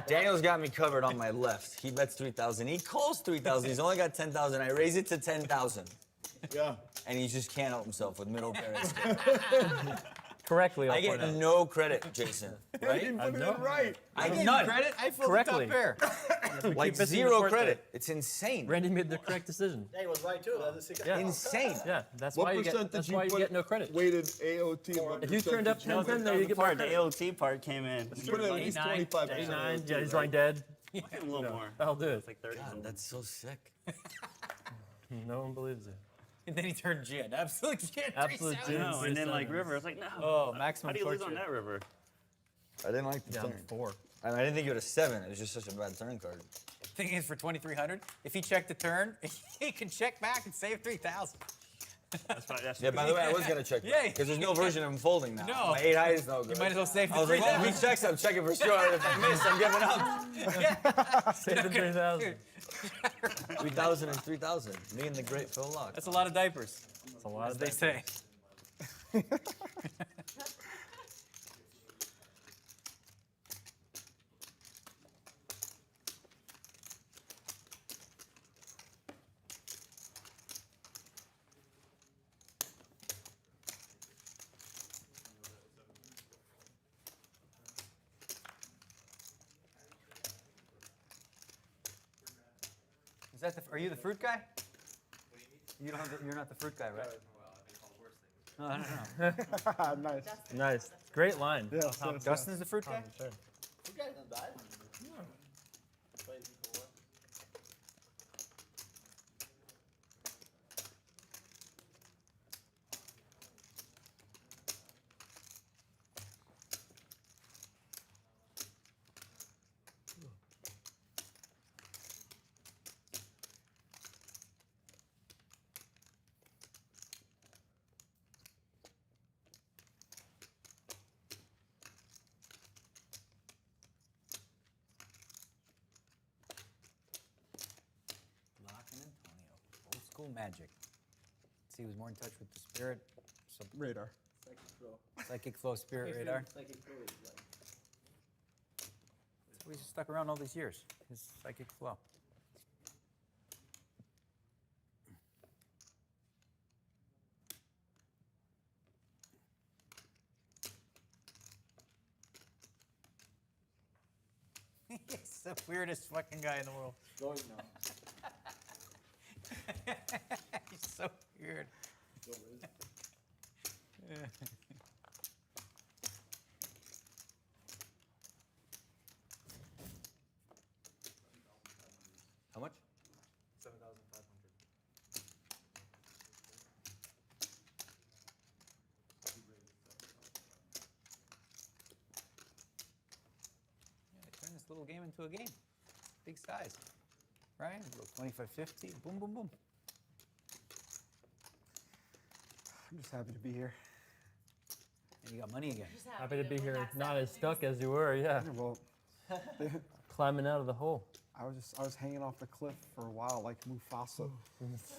[SPEAKER 19] Daniel's got me covered on my left. He bets 3,000. He calls 3,000. He's only got 10,000. I raise it to 10,000.
[SPEAKER 2] Yeah.
[SPEAKER 19] And he just can't help himself with middle pairs.
[SPEAKER 3] Correctly,
[SPEAKER 19] I
[SPEAKER 3] I'll
[SPEAKER 19] get
[SPEAKER 3] point out.
[SPEAKER 19] no credit, Jason. Right?
[SPEAKER 2] You put it in right.
[SPEAKER 19] I get
[SPEAKER 16] None.
[SPEAKER 19] credit.
[SPEAKER 16] I folded
[SPEAKER 3] Correctly.
[SPEAKER 16] top pair.
[SPEAKER 19] Like
[SPEAKER 3] keep missing the
[SPEAKER 19] 0
[SPEAKER 3] fourth
[SPEAKER 19] credit. It's insane.
[SPEAKER 3] Randy made the correct decision.
[SPEAKER 15] Yeah, he was right too. That's the secret.
[SPEAKER 3] Yeah.
[SPEAKER 19] Insane.
[SPEAKER 3] Yeah, that's
[SPEAKER 2] What
[SPEAKER 3] why you get.
[SPEAKER 2] percent
[SPEAKER 3] That's
[SPEAKER 2] did you
[SPEAKER 3] why you
[SPEAKER 2] put
[SPEAKER 3] get no credit.
[SPEAKER 2] weighted AOT? What
[SPEAKER 3] If you turned up
[SPEAKER 2] percent
[SPEAKER 3] 10
[SPEAKER 2] did
[SPEAKER 3] there, you get more
[SPEAKER 11] part, the
[SPEAKER 3] credit.
[SPEAKER 11] AOT part came in.
[SPEAKER 2] you put in at least
[SPEAKER 16] 8-9,
[SPEAKER 2] 25%.
[SPEAKER 3] 8-9. Yeah, he's lying dead.
[SPEAKER 11] A little more.
[SPEAKER 3] That'll do it.
[SPEAKER 11] It's like 30.
[SPEAKER 19] God, that's so sick.
[SPEAKER 3] No one believes it.
[SPEAKER 16] And then he turned gin. Absolute gin.
[SPEAKER 3] Absolute
[SPEAKER 16] 3-7.
[SPEAKER 3] gin.
[SPEAKER 11] No, and then like
[SPEAKER 3] 3-7.
[SPEAKER 11] river, it's like no.
[SPEAKER 3] Oh, maximum
[SPEAKER 11] How do you lose on
[SPEAKER 3] torture.
[SPEAKER 11] that river?
[SPEAKER 19] I didn't like the
[SPEAKER 3] Down
[SPEAKER 19] turn.
[SPEAKER 3] 4.
[SPEAKER 19] I mean, I didn't think you had a 7. It was just such a bad turn card.
[SPEAKER 16] Thing is, for 2,300, if he checked the turn, he can check back and save 3,000.
[SPEAKER 11] That's right. That's
[SPEAKER 19] Yeah, by the way, I was going to check
[SPEAKER 16] Yeah.
[SPEAKER 19] because there's no version of him folding now.
[SPEAKER 16] No.
[SPEAKER 19] My 8 high is no good.
[SPEAKER 16] You might as well save
[SPEAKER 19] I
[SPEAKER 16] the
[SPEAKER 19] was like, well, if
[SPEAKER 16] 3,000.
[SPEAKER 19] he checks, I'm checking for sure. If I miss, I'm giving up.
[SPEAKER 3] Save the 3,000.
[SPEAKER 19] 3,000 and 3,000. Me and the great Phil Laak.
[SPEAKER 16] That's a lot of diapers,
[SPEAKER 3] That's a lot
[SPEAKER 16] as
[SPEAKER 3] of
[SPEAKER 16] they say. Is that the? Are you the fruit guy? You don't. You're not the fruit guy, right? No, I don't know.
[SPEAKER 20] Nice.
[SPEAKER 3] Nice. Great line.
[SPEAKER 20] Yes,
[SPEAKER 3] Top-
[SPEAKER 20] yes,
[SPEAKER 16] Dustin's the fruit guy.
[SPEAKER 3] Sure.
[SPEAKER 15] You guys not bad. Played before.
[SPEAKER 16] Laak and Antonio. Old school magic. See, he was more in touch with the spirit something.
[SPEAKER 20] Radar.
[SPEAKER 16] Psychic flow, spirit radar.
[SPEAKER 13] Psychic flow is like.
[SPEAKER 16] We stuck around all these years. His psychic flow. He's the weirdest fucking guy in the world.
[SPEAKER 13] Going now.
[SPEAKER 16] He's so weird.
[SPEAKER 15] How much?
[SPEAKER 9] 7,500.
[SPEAKER 16] Yeah, turn this little game into a game. Big size. Right? 25-50. Boom, boom, boom.
[SPEAKER 20] I'm just happy to be here.
[SPEAKER 16] And you got money again.
[SPEAKER 3] Happy to be here, not as stuck as you were, yeah.
[SPEAKER 20] Well,
[SPEAKER 3] Climbing out of the hole.
[SPEAKER 20] I was hanging off the cliff for a while like Mufasa.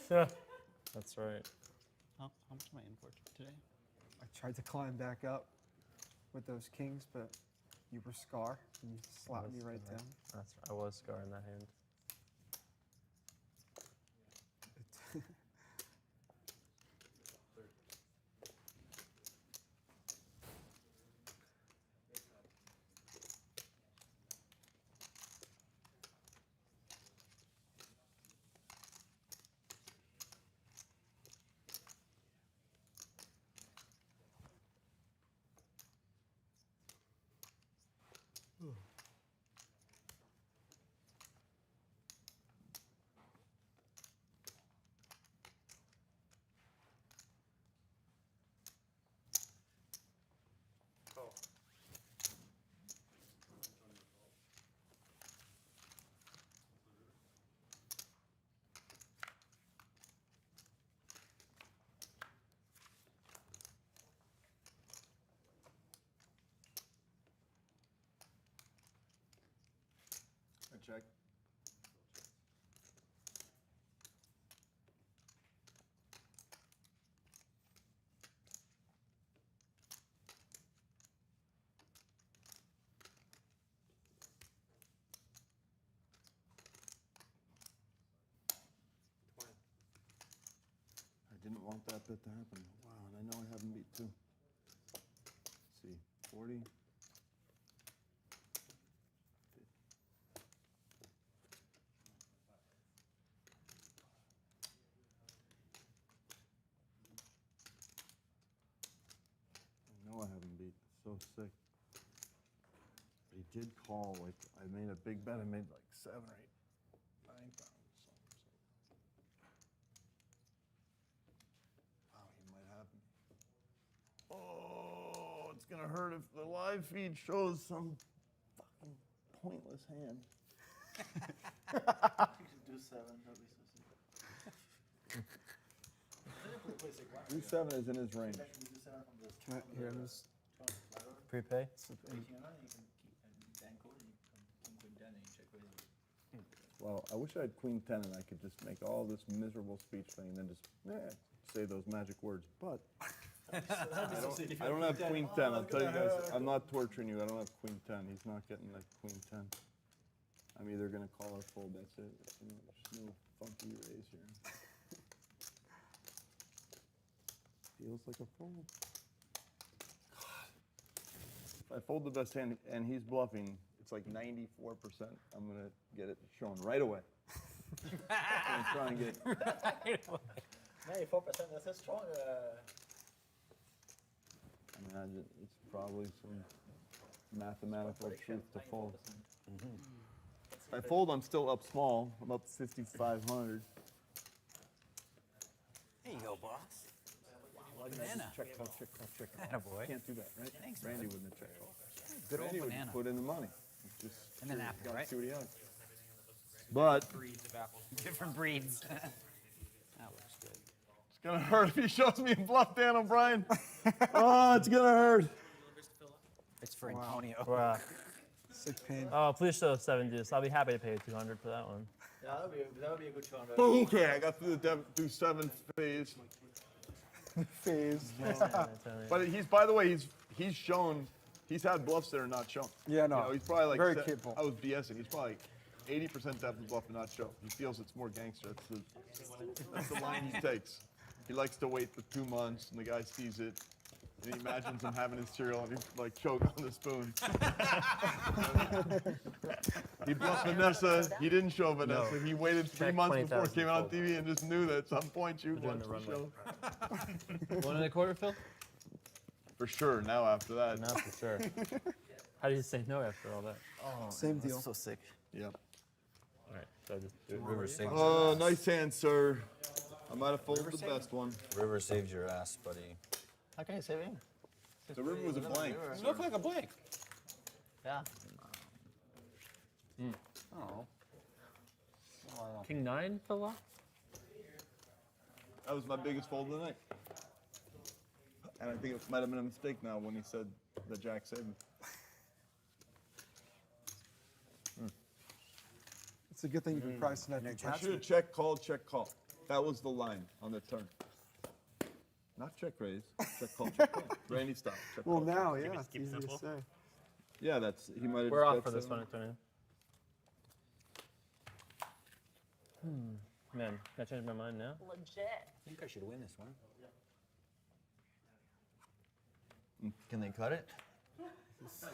[SPEAKER 3] That's right.
[SPEAKER 18] How much am I in for today?
[SPEAKER 20] I tried to climb back up with those kings, but you were Scar and you slapped me right down.
[SPEAKER 3] That's right. I was Scar in that hand.
[SPEAKER 17] I check. I didn't want that bit to happen. Wow, and I know I haven't beat two. Let's see, 40. I know I haven't beat. So sick. But he did call, like, I made a big bet. I made like 7 or 8, 9 pounds. Wow, he might have me. Oh, it's gonna hurt if the live feed shows some fucking pointless hand.
[SPEAKER 9] You should do 7, that'd be so sick.
[SPEAKER 17] 3-7 is in his range.
[SPEAKER 20] Can I hear this?
[SPEAKER 3] Prepay?
[SPEAKER 17] Well, I wish I had Queen 10 and I could just make all this miserable speech thing and then just say those magic words. But I don't have Queen 10. I'll tell you guys, I'm not torturing you. I don't have Queen 10. He's not getting that Queen 10. I'm either going to call or fold. That's it. You know, there's no funky raise here. Feels like a fold. If I fold the best hand and he's bluffing, it's like 94%. I'm going to get it shown right away. I'm trying to get
[SPEAKER 7] 94%, that's a strong.
[SPEAKER 17] Imagine it's probably some mathematical truth to fold. If I fold, I'm still up small. I'm up 5,500.
[SPEAKER 16] There you go, boss. Banana.
[SPEAKER 17] Check call, check call, check call.
[SPEAKER 16] Attaboy.
[SPEAKER 17] Can't do that, right?
[SPEAKER 16] Thanks,
[SPEAKER 17] Randy
[SPEAKER 16] bud.
[SPEAKER 17] wouldn't have checked call.
[SPEAKER 16] Good old
[SPEAKER 17] Randy would
[SPEAKER 16] banana.
[SPEAKER 17] put in the money. Just
[SPEAKER 16] And then apple,
[SPEAKER 17] gotta
[SPEAKER 16] right?
[SPEAKER 17] See what he has. But
[SPEAKER 16] Breeds of apples. Different breeds. That looks good.
[SPEAKER 17] it's gonna hurt if he shows me a bluff, Dan O'Brien. Oh, it's gonna hurt.
[SPEAKER 16] It's for Antonio.
[SPEAKER 3] Wow.
[SPEAKER 20] Sick pain.
[SPEAKER 3] Oh, please show 7 juice. I'll be happy to pay 200 for that one.
[SPEAKER 9] Yeah, that would be a good 200.
[SPEAKER 17] Okay, I got through the through 7th phase.
[SPEAKER 20] phase.
[SPEAKER 2] But he's, by the way, he's shown, he's had bluffs that are not shown.
[SPEAKER 20] Yeah, no.
[SPEAKER 2] You know, he's probably like,
[SPEAKER 20] Very capable.
[SPEAKER 2] I was BSing. He's probably like 80% depth of bluff and not show. He feels it's more gangster. That's the line he takes. He likes to wait the 2 months, and the guy sees it, and he imagines him having his cereal, and he's like choke on the spoon. He bluffed Vanessa. He didn't show Vanessa. He waited 3 months before it came out on TV and just knew that at some point you would watch the show.
[SPEAKER 3] 1 1/4, Phil?
[SPEAKER 2] For sure. Now after that.
[SPEAKER 3] Now for sure. How do you say no after all that?
[SPEAKER 20] Oh, same deal.
[SPEAKER 9] So sick.
[SPEAKER 2] Yep.
[SPEAKER 3] All right, so I just do it.
[SPEAKER 19] River saves
[SPEAKER 2] Oh, nice hand, sir. I might have folded the best one.
[SPEAKER 19] River saves your ass, buddy.
[SPEAKER 9] How can you save him?
[SPEAKER 2] The river was a blank.
[SPEAKER 9] It looked like a blank. Yeah.
[SPEAKER 20] Oh.
[SPEAKER 3] King 9 for Laak?
[SPEAKER 2] That was my biggest fold of the night. And I think it might have been a mistake now when he said the jack saved him.
[SPEAKER 20] It's a good thing you can price that.
[SPEAKER 2] I should have check, called, check, call. That was the line on the turn. Not check raise, check, call, check, call. Randy style. Check,
[SPEAKER 20] Well,
[SPEAKER 2] call.
[SPEAKER 20] now, yeah, it's easy to say.
[SPEAKER 2] Yeah, that's, he might have.
[SPEAKER 3] We're off for this one, Antonio. Man, can I change my mind now?
[SPEAKER 4] Legit.
[SPEAKER 16] I think I should win this one.
[SPEAKER 19] Can they cut it?
[SPEAKER 3] Just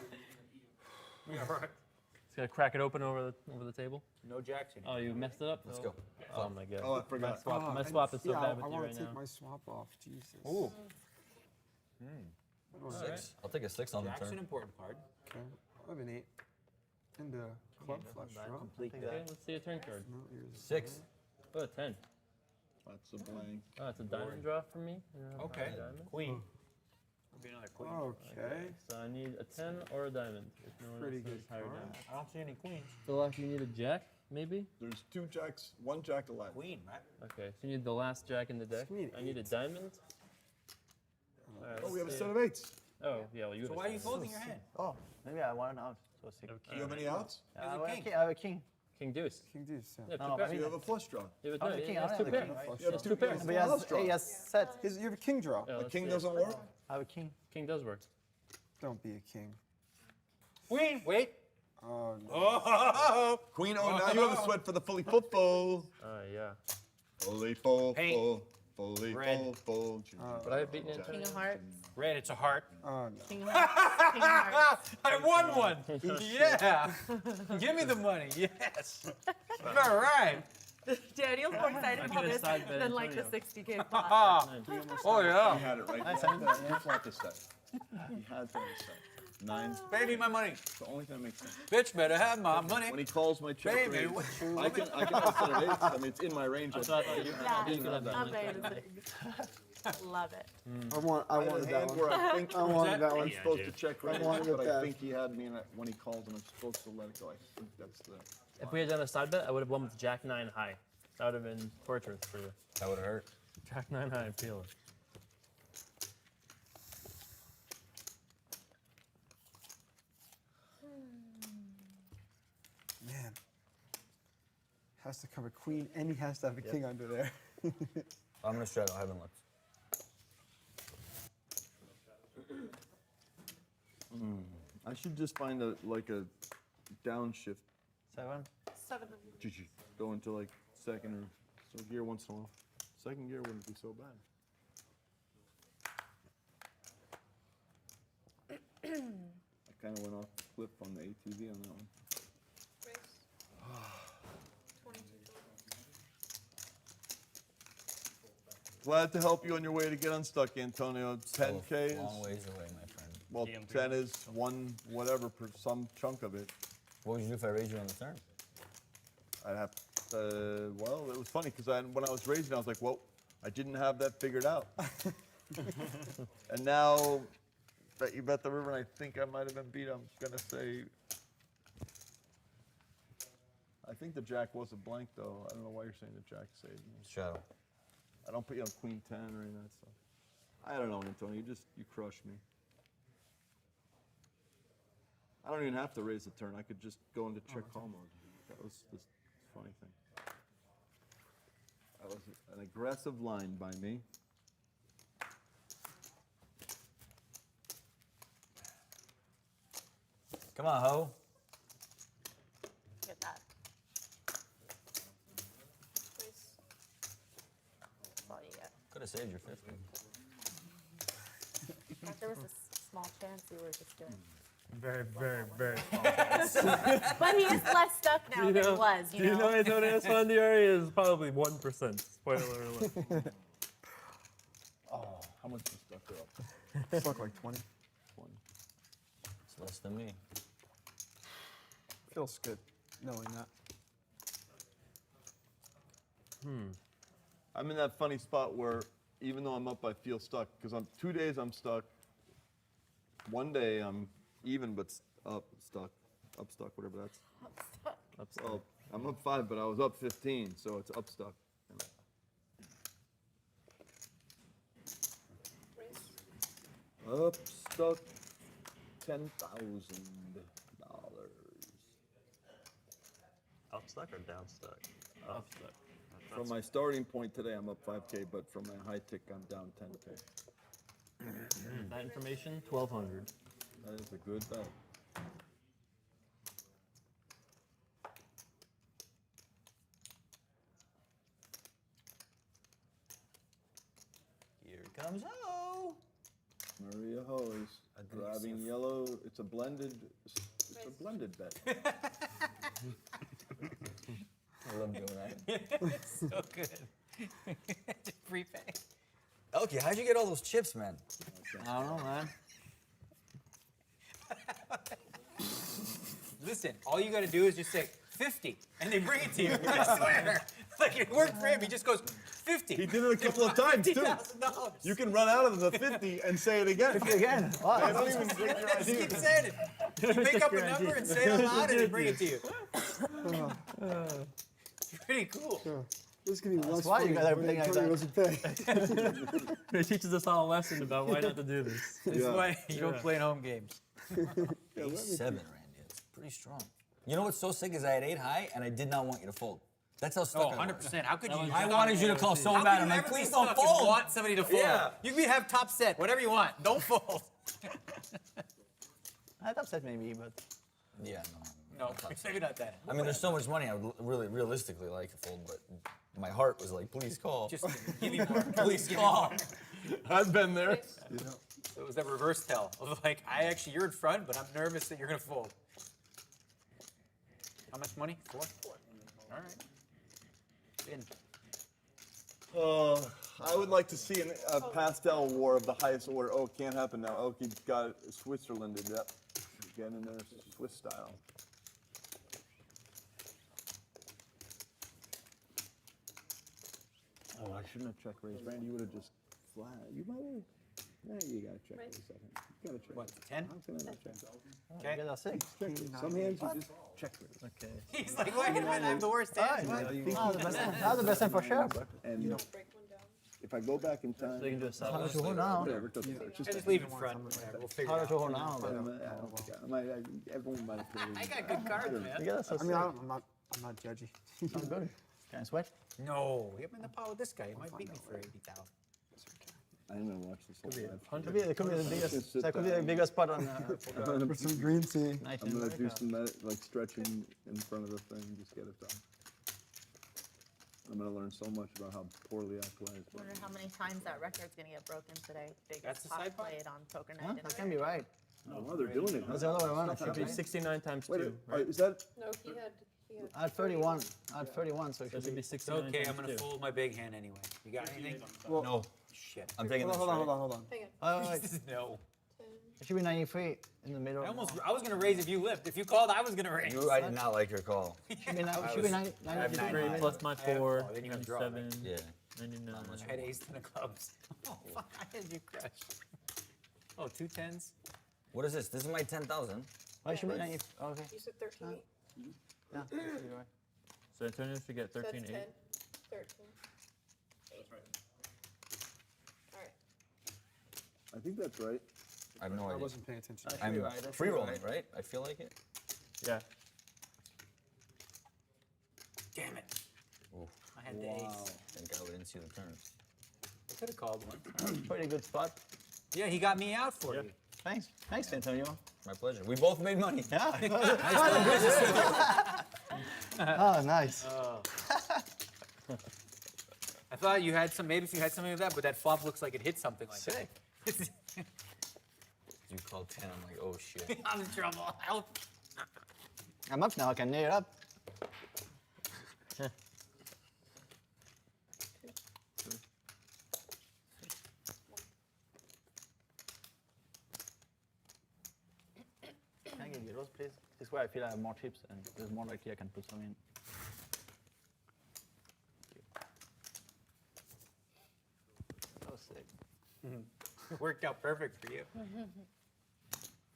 [SPEAKER 3] gotta crack it open over the table.
[SPEAKER 16] No jacks in here.
[SPEAKER 3] Oh, you messed it up?
[SPEAKER 19] Let's
[SPEAKER 3] Phil?
[SPEAKER 19] go.
[SPEAKER 3] Oh my god.
[SPEAKER 2] Oh, I forgot.
[SPEAKER 3] My swap is so
[SPEAKER 20] yeah,
[SPEAKER 3] bad with
[SPEAKER 20] I
[SPEAKER 3] you
[SPEAKER 20] want
[SPEAKER 3] right
[SPEAKER 20] to take
[SPEAKER 3] now.
[SPEAKER 20] my swap off. Jesus.
[SPEAKER 19] Ooh.
[SPEAKER 20] Oh,
[SPEAKER 19] 6. I'll take a 6 on the
[SPEAKER 16] Jack's an
[SPEAKER 19] turn.
[SPEAKER 16] important card.
[SPEAKER 20] Okay. I have an 8. And a club flush draw.
[SPEAKER 16] Complete
[SPEAKER 3] Okay,
[SPEAKER 16] that.
[SPEAKER 3] let's see a turn card.
[SPEAKER 20] No, yours is
[SPEAKER 19] 6.
[SPEAKER 3] Oh, a 10.
[SPEAKER 2] That's a blank.
[SPEAKER 3] Oh, it's a diamond draw for me.
[SPEAKER 16] Okay.
[SPEAKER 3] Diamond.
[SPEAKER 16] Queen. It'll be another queen.
[SPEAKER 20] Okay.
[SPEAKER 3] So I need a 10 or a diamond. If no one
[SPEAKER 20] Pretty
[SPEAKER 3] else
[SPEAKER 20] good
[SPEAKER 3] has higher
[SPEAKER 20] card.
[SPEAKER 3] diamond.
[SPEAKER 9] I don't see any queens.
[SPEAKER 3] So Laak, you need a jack, maybe?
[SPEAKER 2] There's 2 jacks, 1 jack alive.
[SPEAKER 16] Queen, right?
[SPEAKER 3] Okay, so you need the last jack in the deck.
[SPEAKER 20] You need
[SPEAKER 3] I need a diamond. All right,
[SPEAKER 2] Oh, we have a
[SPEAKER 3] let's
[SPEAKER 2] set
[SPEAKER 3] see.
[SPEAKER 2] of 8s.
[SPEAKER 3] Oh, yeah, well, you
[SPEAKER 16] So
[SPEAKER 3] have
[SPEAKER 16] why are you folding your hand?
[SPEAKER 9] Oh, maybe I want an out. So 6.
[SPEAKER 2] Do you have any outs?
[SPEAKER 9] I have a king.
[SPEAKER 3] King deuce.
[SPEAKER 20] King deuce, yeah.
[SPEAKER 3] Yeah, two
[SPEAKER 9] No,
[SPEAKER 3] pairs.
[SPEAKER 9] I mean-
[SPEAKER 2] You have a flush draw.
[SPEAKER 3] You have
[SPEAKER 9] I
[SPEAKER 3] a,
[SPEAKER 9] have a
[SPEAKER 3] no,
[SPEAKER 9] king.
[SPEAKER 3] he
[SPEAKER 9] I
[SPEAKER 3] has
[SPEAKER 9] don't
[SPEAKER 3] two
[SPEAKER 9] have a
[SPEAKER 3] pairs.
[SPEAKER 9] king.
[SPEAKER 2] You have
[SPEAKER 3] It's
[SPEAKER 2] two
[SPEAKER 3] two pairs.
[SPEAKER 9] But he has set.
[SPEAKER 20] You have a king draw.
[SPEAKER 3] Yeah,
[SPEAKER 2] A
[SPEAKER 3] let's
[SPEAKER 2] king
[SPEAKER 3] see.
[SPEAKER 2] doesn't work?
[SPEAKER 9] I have a king.
[SPEAKER 3] King does work.
[SPEAKER 20] Don't be a king.
[SPEAKER 16] Queen, wait.
[SPEAKER 20] Oh, no.
[SPEAKER 19] Oh!
[SPEAKER 2] Queen, oh, now you have a sweat for the fully football.
[SPEAKER 3] Yeah.
[SPEAKER 2] Fully full,
[SPEAKER 16] Paint.
[SPEAKER 2] full, fully
[SPEAKER 16] Red.
[SPEAKER 2] full, full.
[SPEAKER 3] But I have beaten
[SPEAKER 4] King
[SPEAKER 3] Antonio.
[SPEAKER 4] of hearts.
[SPEAKER 16] Red, it's a heart.
[SPEAKER 20] Oh, no.
[SPEAKER 4] King of hearts. King of hearts.
[SPEAKER 16] I won one. Yeah. Give me the money. Yes. All right.
[SPEAKER 4] Daniel's more excited
[SPEAKER 3] I
[SPEAKER 4] about
[SPEAKER 3] get a
[SPEAKER 4] this
[SPEAKER 3] side bet,
[SPEAKER 4] than like the
[SPEAKER 3] Antonio.
[SPEAKER 4] 60K pot.
[SPEAKER 16] Oh,
[SPEAKER 2] He
[SPEAKER 16] yeah.
[SPEAKER 2] had it right. He had to have the set. He had to have the set. 9.
[SPEAKER 16] Pay me my money.
[SPEAKER 2] It's the only thing that makes sense.
[SPEAKER 16] Bitch better have my money.
[SPEAKER 2] When he calls my check
[SPEAKER 16] Baby,
[SPEAKER 2] raise,
[SPEAKER 16] what you
[SPEAKER 2] I can have a set of 8s. I mean, it's in my range.
[SPEAKER 3] That's what I thought you
[SPEAKER 4] Yeah,
[SPEAKER 3] didn't have that.
[SPEAKER 4] amazing. Love it.
[SPEAKER 20] I wanted that
[SPEAKER 2] hand
[SPEAKER 20] one.
[SPEAKER 2] where I think
[SPEAKER 20] I wanted that
[SPEAKER 2] I'm
[SPEAKER 20] one.
[SPEAKER 2] supposed to check raise,
[SPEAKER 20] wanted it
[SPEAKER 2] but I
[SPEAKER 20] bad.
[SPEAKER 2] think he had me in it when he calls and I'm supposed to let it go. I think that's the.
[SPEAKER 3] If we had done a side bet, I would have won with Jack 9 high. That would have been torturous for you.
[SPEAKER 19] That would have hurt.
[SPEAKER 3] Jack 9 high, feel it.
[SPEAKER 20] Man. Has to come a queen, and he has to have a king under there.
[SPEAKER 19] I'm going to straddle. I haven't looked.
[SPEAKER 2] I should just find a downshift.
[SPEAKER 9] 7.
[SPEAKER 4] 7.
[SPEAKER 2] Go into like second or so gear once in a while. Second gear wouldn't be so bad. I kind of went off the cliff on the ATV on that one. Glad to help you on your way to get unstuck, Antonio. 10K is,
[SPEAKER 19] Long ways away, my friend.
[SPEAKER 2] well, 10 is one whatever per some chunk of it.
[SPEAKER 19] What would you do if I raised you on the turn?
[SPEAKER 2] I'd have, well, it was funny because when I was raising, I was like, well, I didn't have that figured out. And now that you bet the river, and I think I might have been beat, I'm gonna say, I think the jack was a blank though. I don't know why you're saying the jack saved me.
[SPEAKER 19] Straddle.
[SPEAKER 2] I don't put you on queen 10 or any of that stuff. I don't know, Antonio, you crushed me. I don't even have to raise the turn. I could just go into check call mode. That was the funny thing. That was an aggressive line by me.
[SPEAKER 19] Come on, ho.
[SPEAKER 4] Get that. That's all you get.
[SPEAKER 19] Could have saved your 50.
[SPEAKER 4] If there was a small chance we were just doing.
[SPEAKER 3] Very, very, very
[SPEAKER 4] But he is less stuck now than he was,
[SPEAKER 3] Do you know Antonio Esfandiari is probably 1%. Spoiler alert.
[SPEAKER 17] Oh, how much is stuck up?
[SPEAKER 20] Stuck like 20.
[SPEAKER 19] It's less than me.
[SPEAKER 20] Feels good knowing that.
[SPEAKER 2] I'm in that funny spot where even though I'm up, I feel stuck because I'm 2 days I'm stuck. One day I'm even but up stuck, whatever that's.
[SPEAKER 3] Up stuck.
[SPEAKER 2] Well, I'm up 5, but I was up 15, so it's up stuck. Up stuck, $10,000.
[SPEAKER 11] Up stuck or down stuck? Up stuck.
[SPEAKER 2] From my starting point today, I'm up 5K, but from my high tick, I'm down 10K.
[SPEAKER 3] That information, 1,200.
[SPEAKER 2] That is a good bet.
[SPEAKER 19] Here comes ho.
[SPEAKER 2] Maria Ho is grabbing yellow. It's a blended bet.
[SPEAKER 19] I love doing that.
[SPEAKER 6] It's so good. Prepay.
[SPEAKER 19] ElkY, how'd you get all those chips, man?
[SPEAKER 16] I don't know, man. Listen, all you gotta do is just say 50, and they bring it to you. I swear. Like it worked for him. He just goes 50.
[SPEAKER 2] He did it a couple of times too.
[SPEAKER 16] $50,000.
[SPEAKER 2] You can run out of the 50 and say it again.
[SPEAKER 16] 50 again. Wow.
[SPEAKER 2] They don't even take your
[SPEAKER 16] Just
[SPEAKER 2] idea.
[SPEAKER 16] keep saying it. You make up a number and say it out loud, and they bring it to you. It's pretty cool.
[SPEAKER 20] Yeah. This is gonna be less
[SPEAKER 16] why you
[SPEAKER 20] funny
[SPEAKER 16] guys are
[SPEAKER 20] when
[SPEAKER 16] playing like
[SPEAKER 20] Antonio
[SPEAKER 16] that.
[SPEAKER 20] doesn't pay.
[SPEAKER 3] It teaches us all a lesson about why not to do this.
[SPEAKER 16] This is why you don't play in home games.
[SPEAKER 19] 87, Randy. It's pretty strong. You know what's so sick is I had 8 high, and I did not want you to fold. That's how stuck I was.
[SPEAKER 16] 100%. How could you?
[SPEAKER 19] I wanted you to call so bad. I'm like, please don't
[SPEAKER 16] You
[SPEAKER 19] fold.
[SPEAKER 16] want somebody to fold.
[SPEAKER 19] Yeah.
[SPEAKER 16] You can have top set, whatever you want. Don't fold.
[SPEAKER 9] Top set maybe, but.
[SPEAKER 19] Yeah,
[SPEAKER 16] No, maybe not that.
[SPEAKER 19] I mean, there's so much money I would really realistically like to fold, but my heart was like, please call.
[SPEAKER 16] Just give me more.
[SPEAKER 19] Please call.
[SPEAKER 2] I've been there.
[SPEAKER 16] So it was that reverse tell of like, you're in front, but I'm nervous that you're gonna fold. How much money? 4? All right. In.
[SPEAKER 2] I would like to see a pastel war of the highest order. Oh, it can't happen now. ElkY got Switzerlanded. Yep. Get in there, Swiss style. Oh, I shouldn't have check raised. Randy, you would have just flat. You might have. Yeah, you got to check raise, I think. You got to check.
[SPEAKER 16] What, 10?
[SPEAKER 2] I'm going to check.
[SPEAKER 16] Okay.
[SPEAKER 9] Yeah, that's 6.
[SPEAKER 2] Some hands you just check raise.
[SPEAKER 3] Okay.
[SPEAKER 16] He's like, wait a minute, I have the worst hands. What?
[SPEAKER 9] That's the best time for sure.
[SPEAKER 2] And if I go back in time,
[SPEAKER 3] So you can do a
[SPEAKER 9] How does
[SPEAKER 3] side.
[SPEAKER 9] you hold now?
[SPEAKER 2] whatever, it doesn't matter. It's
[SPEAKER 16] Just leave in front. Whatever, we'll figure
[SPEAKER 9] How
[SPEAKER 16] it
[SPEAKER 9] does you
[SPEAKER 16] out.
[SPEAKER 9] hold now?
[SPEAKER 2] Everyone might have played.
[SPEAKER 16] I got good cards, man.
[SPEAKER 9] Yeah, that's
[SPEAKER 20] I mean, I'm not judgy.
[SPEAKER 9] I'm good. Can I sweat?
[SPEAKER 16] No, I'm in the pot with this guy. He might beat me for 80,000.
[SPEAKER 2] I didn't even watch this whole live.
[SPEAKER 9] It could be the biggest. That could be the biggest spot on.
[SPEAKER 20] For some green tea.
[SPEAKER 9] Night
[SPEAKER 2] I'm
[SPEAKER 9] in
[SPEAKER 2] gonna do
[SPEAKER 9] America.
[SPEAKER 2] some like stretching in front of the thing, just get it done. I'm gonna learn so much about how poorly I play.
[SPEAKER 4] I wonder how many times that record's gonna get broken today.
[SPEAKER 16] That's
[SPEAKER 4] Biggest
[SPEAKER 16] the
[SPEAKER 4] pot
[SPEAKER 16] side pot?
[SPEAKER 4] played on poker night.
[SPEAKER 9] Huh?
[SPEAKER 4] in
[SPEAKER 9] That can
[SPEAKER 4] America.
[SPEAKER 9] be right.
[SPEAKER 2] Oh, they're doing it.
[SPEAKER 9] That's the other way around.
[SPEAKER 3] Should be 69 times
[SPEAKER 2] Wait,
[SPEAKER 3] 2. Right?
[SPEAKER 2] is that?
[SPEAKER 21] No, he had.
[SPEAKER 9] I had 31. I had 31, so it
[SPEAKER 3] So it
[SPEAKER 9] should
[SPEAKER 3] should be
[SPEAKER 9] be.
[SPEAKER 3] 69
[SPEAKER 16] Okay, I'm
[SPEAKER 3] times
[SPEAKER 16] gonna
[SPEAKER 3] 2.
[SPEAKER 16] fold my big hand anyway. You got anything?
[SPEAKER 20] Well,
[SPEAKER 19] No,
[SPEAKER 16] Shit.
[SPEAKER 19] I'm taking this.
[SPEAKER 20] hold on.
[SPEAKER 21] Hang
[SPEAKER 9] Wait.
[SPEAKER 16] No.
[SPEAKER 9] It should be 93 in the middle.
[SPEAKER 16] I was gonna raise if you lift. If you called, I was gonna raise.
[SPEAKER 19] I did not like your call.
[SPEAKER 9] Should be 93.
[SPEAKER 3] 93 plus my 4,
[SPEAKER 16] Oh, then you're gonna draw, right?
[SPEAKER 3] 97,
[SPEAKER 19] Yeah.
[SPEAKER 3] 99.
[SPEAKER 16] I had ace 10 of clubs. Oh, fuck, I had you crush. Oh, 2 10s?
[SPEAKER 19] What is this? This is my 10,000.
[SPEAKER 9] Oh, it should be 90. Okay.
[SPEAKER 21] You said 13.
[SPEAKER 9] Yeah. Should be right.
[SPEAKER 3] So Antonio should get
[SPEAKER 21] That's
[SPEAKER 3] 13 8.
[SPEAKER 21] 10. 13. 8. All right.
[SPEAKER 2] I think that's right.
[SPEAKER 19] I have no
[SPEAKER 20] I
[SPEAKER 19] idea.
[SPEAKER 20] wasn't paying attention.
[SPEAKER 19] I'm free rolling, right? I feel like it.
[SPEAKER 3] Yeah.
[SPEAKER 16] Damn it.
[SPEAKER 19] Ooh.
[SPEAKER 16] I had the ace.
[SPEAKER 19] Thank God we didn't see the turns.
[SPEAKER 16] I could have called one.
[SPEAKER 9] Pretty good spot.
[SPEAKER 16] Yeah, he got me out for you.
[SPEAKER 9] Thanks, Antonio.
[SPEAKER 19] My pleasure. We both made money.
[SPEAKER 9] Yeah.
[SPEAKER 16] Oh, nice.
[SPEAKER 13] Oh.
[SPEAKER 16] I thought you had some. Maybe if you had something like that, but that flop looks like it hit something like that.
[SPEAKER 19] You called 10. I'm like, oh shit.
[SPEAKER 16] I'm in trouble. Help.
[SPEAKER 9] I'm up now. I can nail it up. Can I get euros, please? This way I feel I have more chips and there's more likely I can put some in. That was sick.
[SPEAKER 16] It worked out perfect for you.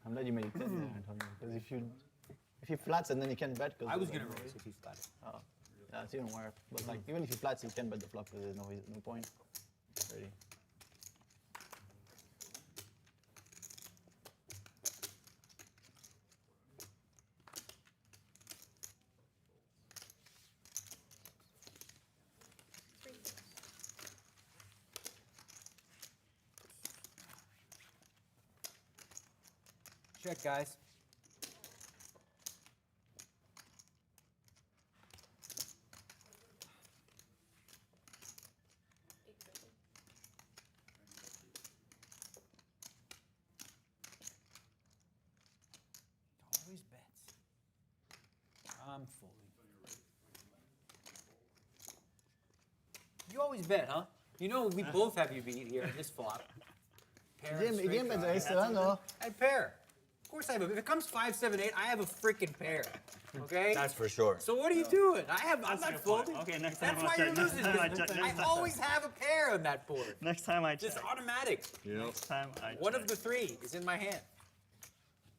[SPEAKER 9] I'm glad you made it 10 there, Antonio. Because if you flats and then you can't bet.
[SPEAKER 16] I was gonna raise if you flatted.
[SPEAKER 9] Oh, yeah, it's even worse. But like even if you flats, you can bet the flop because there's no point. Ready.
[SPEAKER 16] Check, guys. Always bets. I'm fully. You always bet, huh? You know we both have you beat here. This flop. Pair and straight
[SPEAKER 9] Game
[SPEAKER 16] draw.
[SPEAKER 9] no?
[SPEAKER 16] I pair. Of course I have. If it comes 5, 7, 8, I have a freaking pair. Okay.
[SPEAKER 19] That's for sure.
[SPEAKER 16] So what are you doing? I'm
[SPEAKER 11] That's a
[SPEAKER 16] not
[SPEAKER 11] good point.
[SPEAKER 16] folding.
[SPEAKER 11] Okay, next time
[SPEAKER 16] That's
[SPEAKER 11] I'll
[SPEAKER 16] why
[SPEAKER 11] check.
[SPEAKER 16] you're
[SPEAKER 11] Next
[SPEAKER 16] losing.
[SPEAKER 11] time I
[SPEAKER 16] because
[SPEAKER 11] check.
[SPEAKER 16] I
[SPEAKER 11] Next time.
[SPEAKER 16] always have a pair on that board.
[SPEAKER 11] Next time I check.
[SPEAKER 16] Just automatic.
[SPEAKER 11] Next time I
[SPEAKER 16] One
[SPEAKER 11] check.
[SPEAKER 16] of the 3 is in my hand.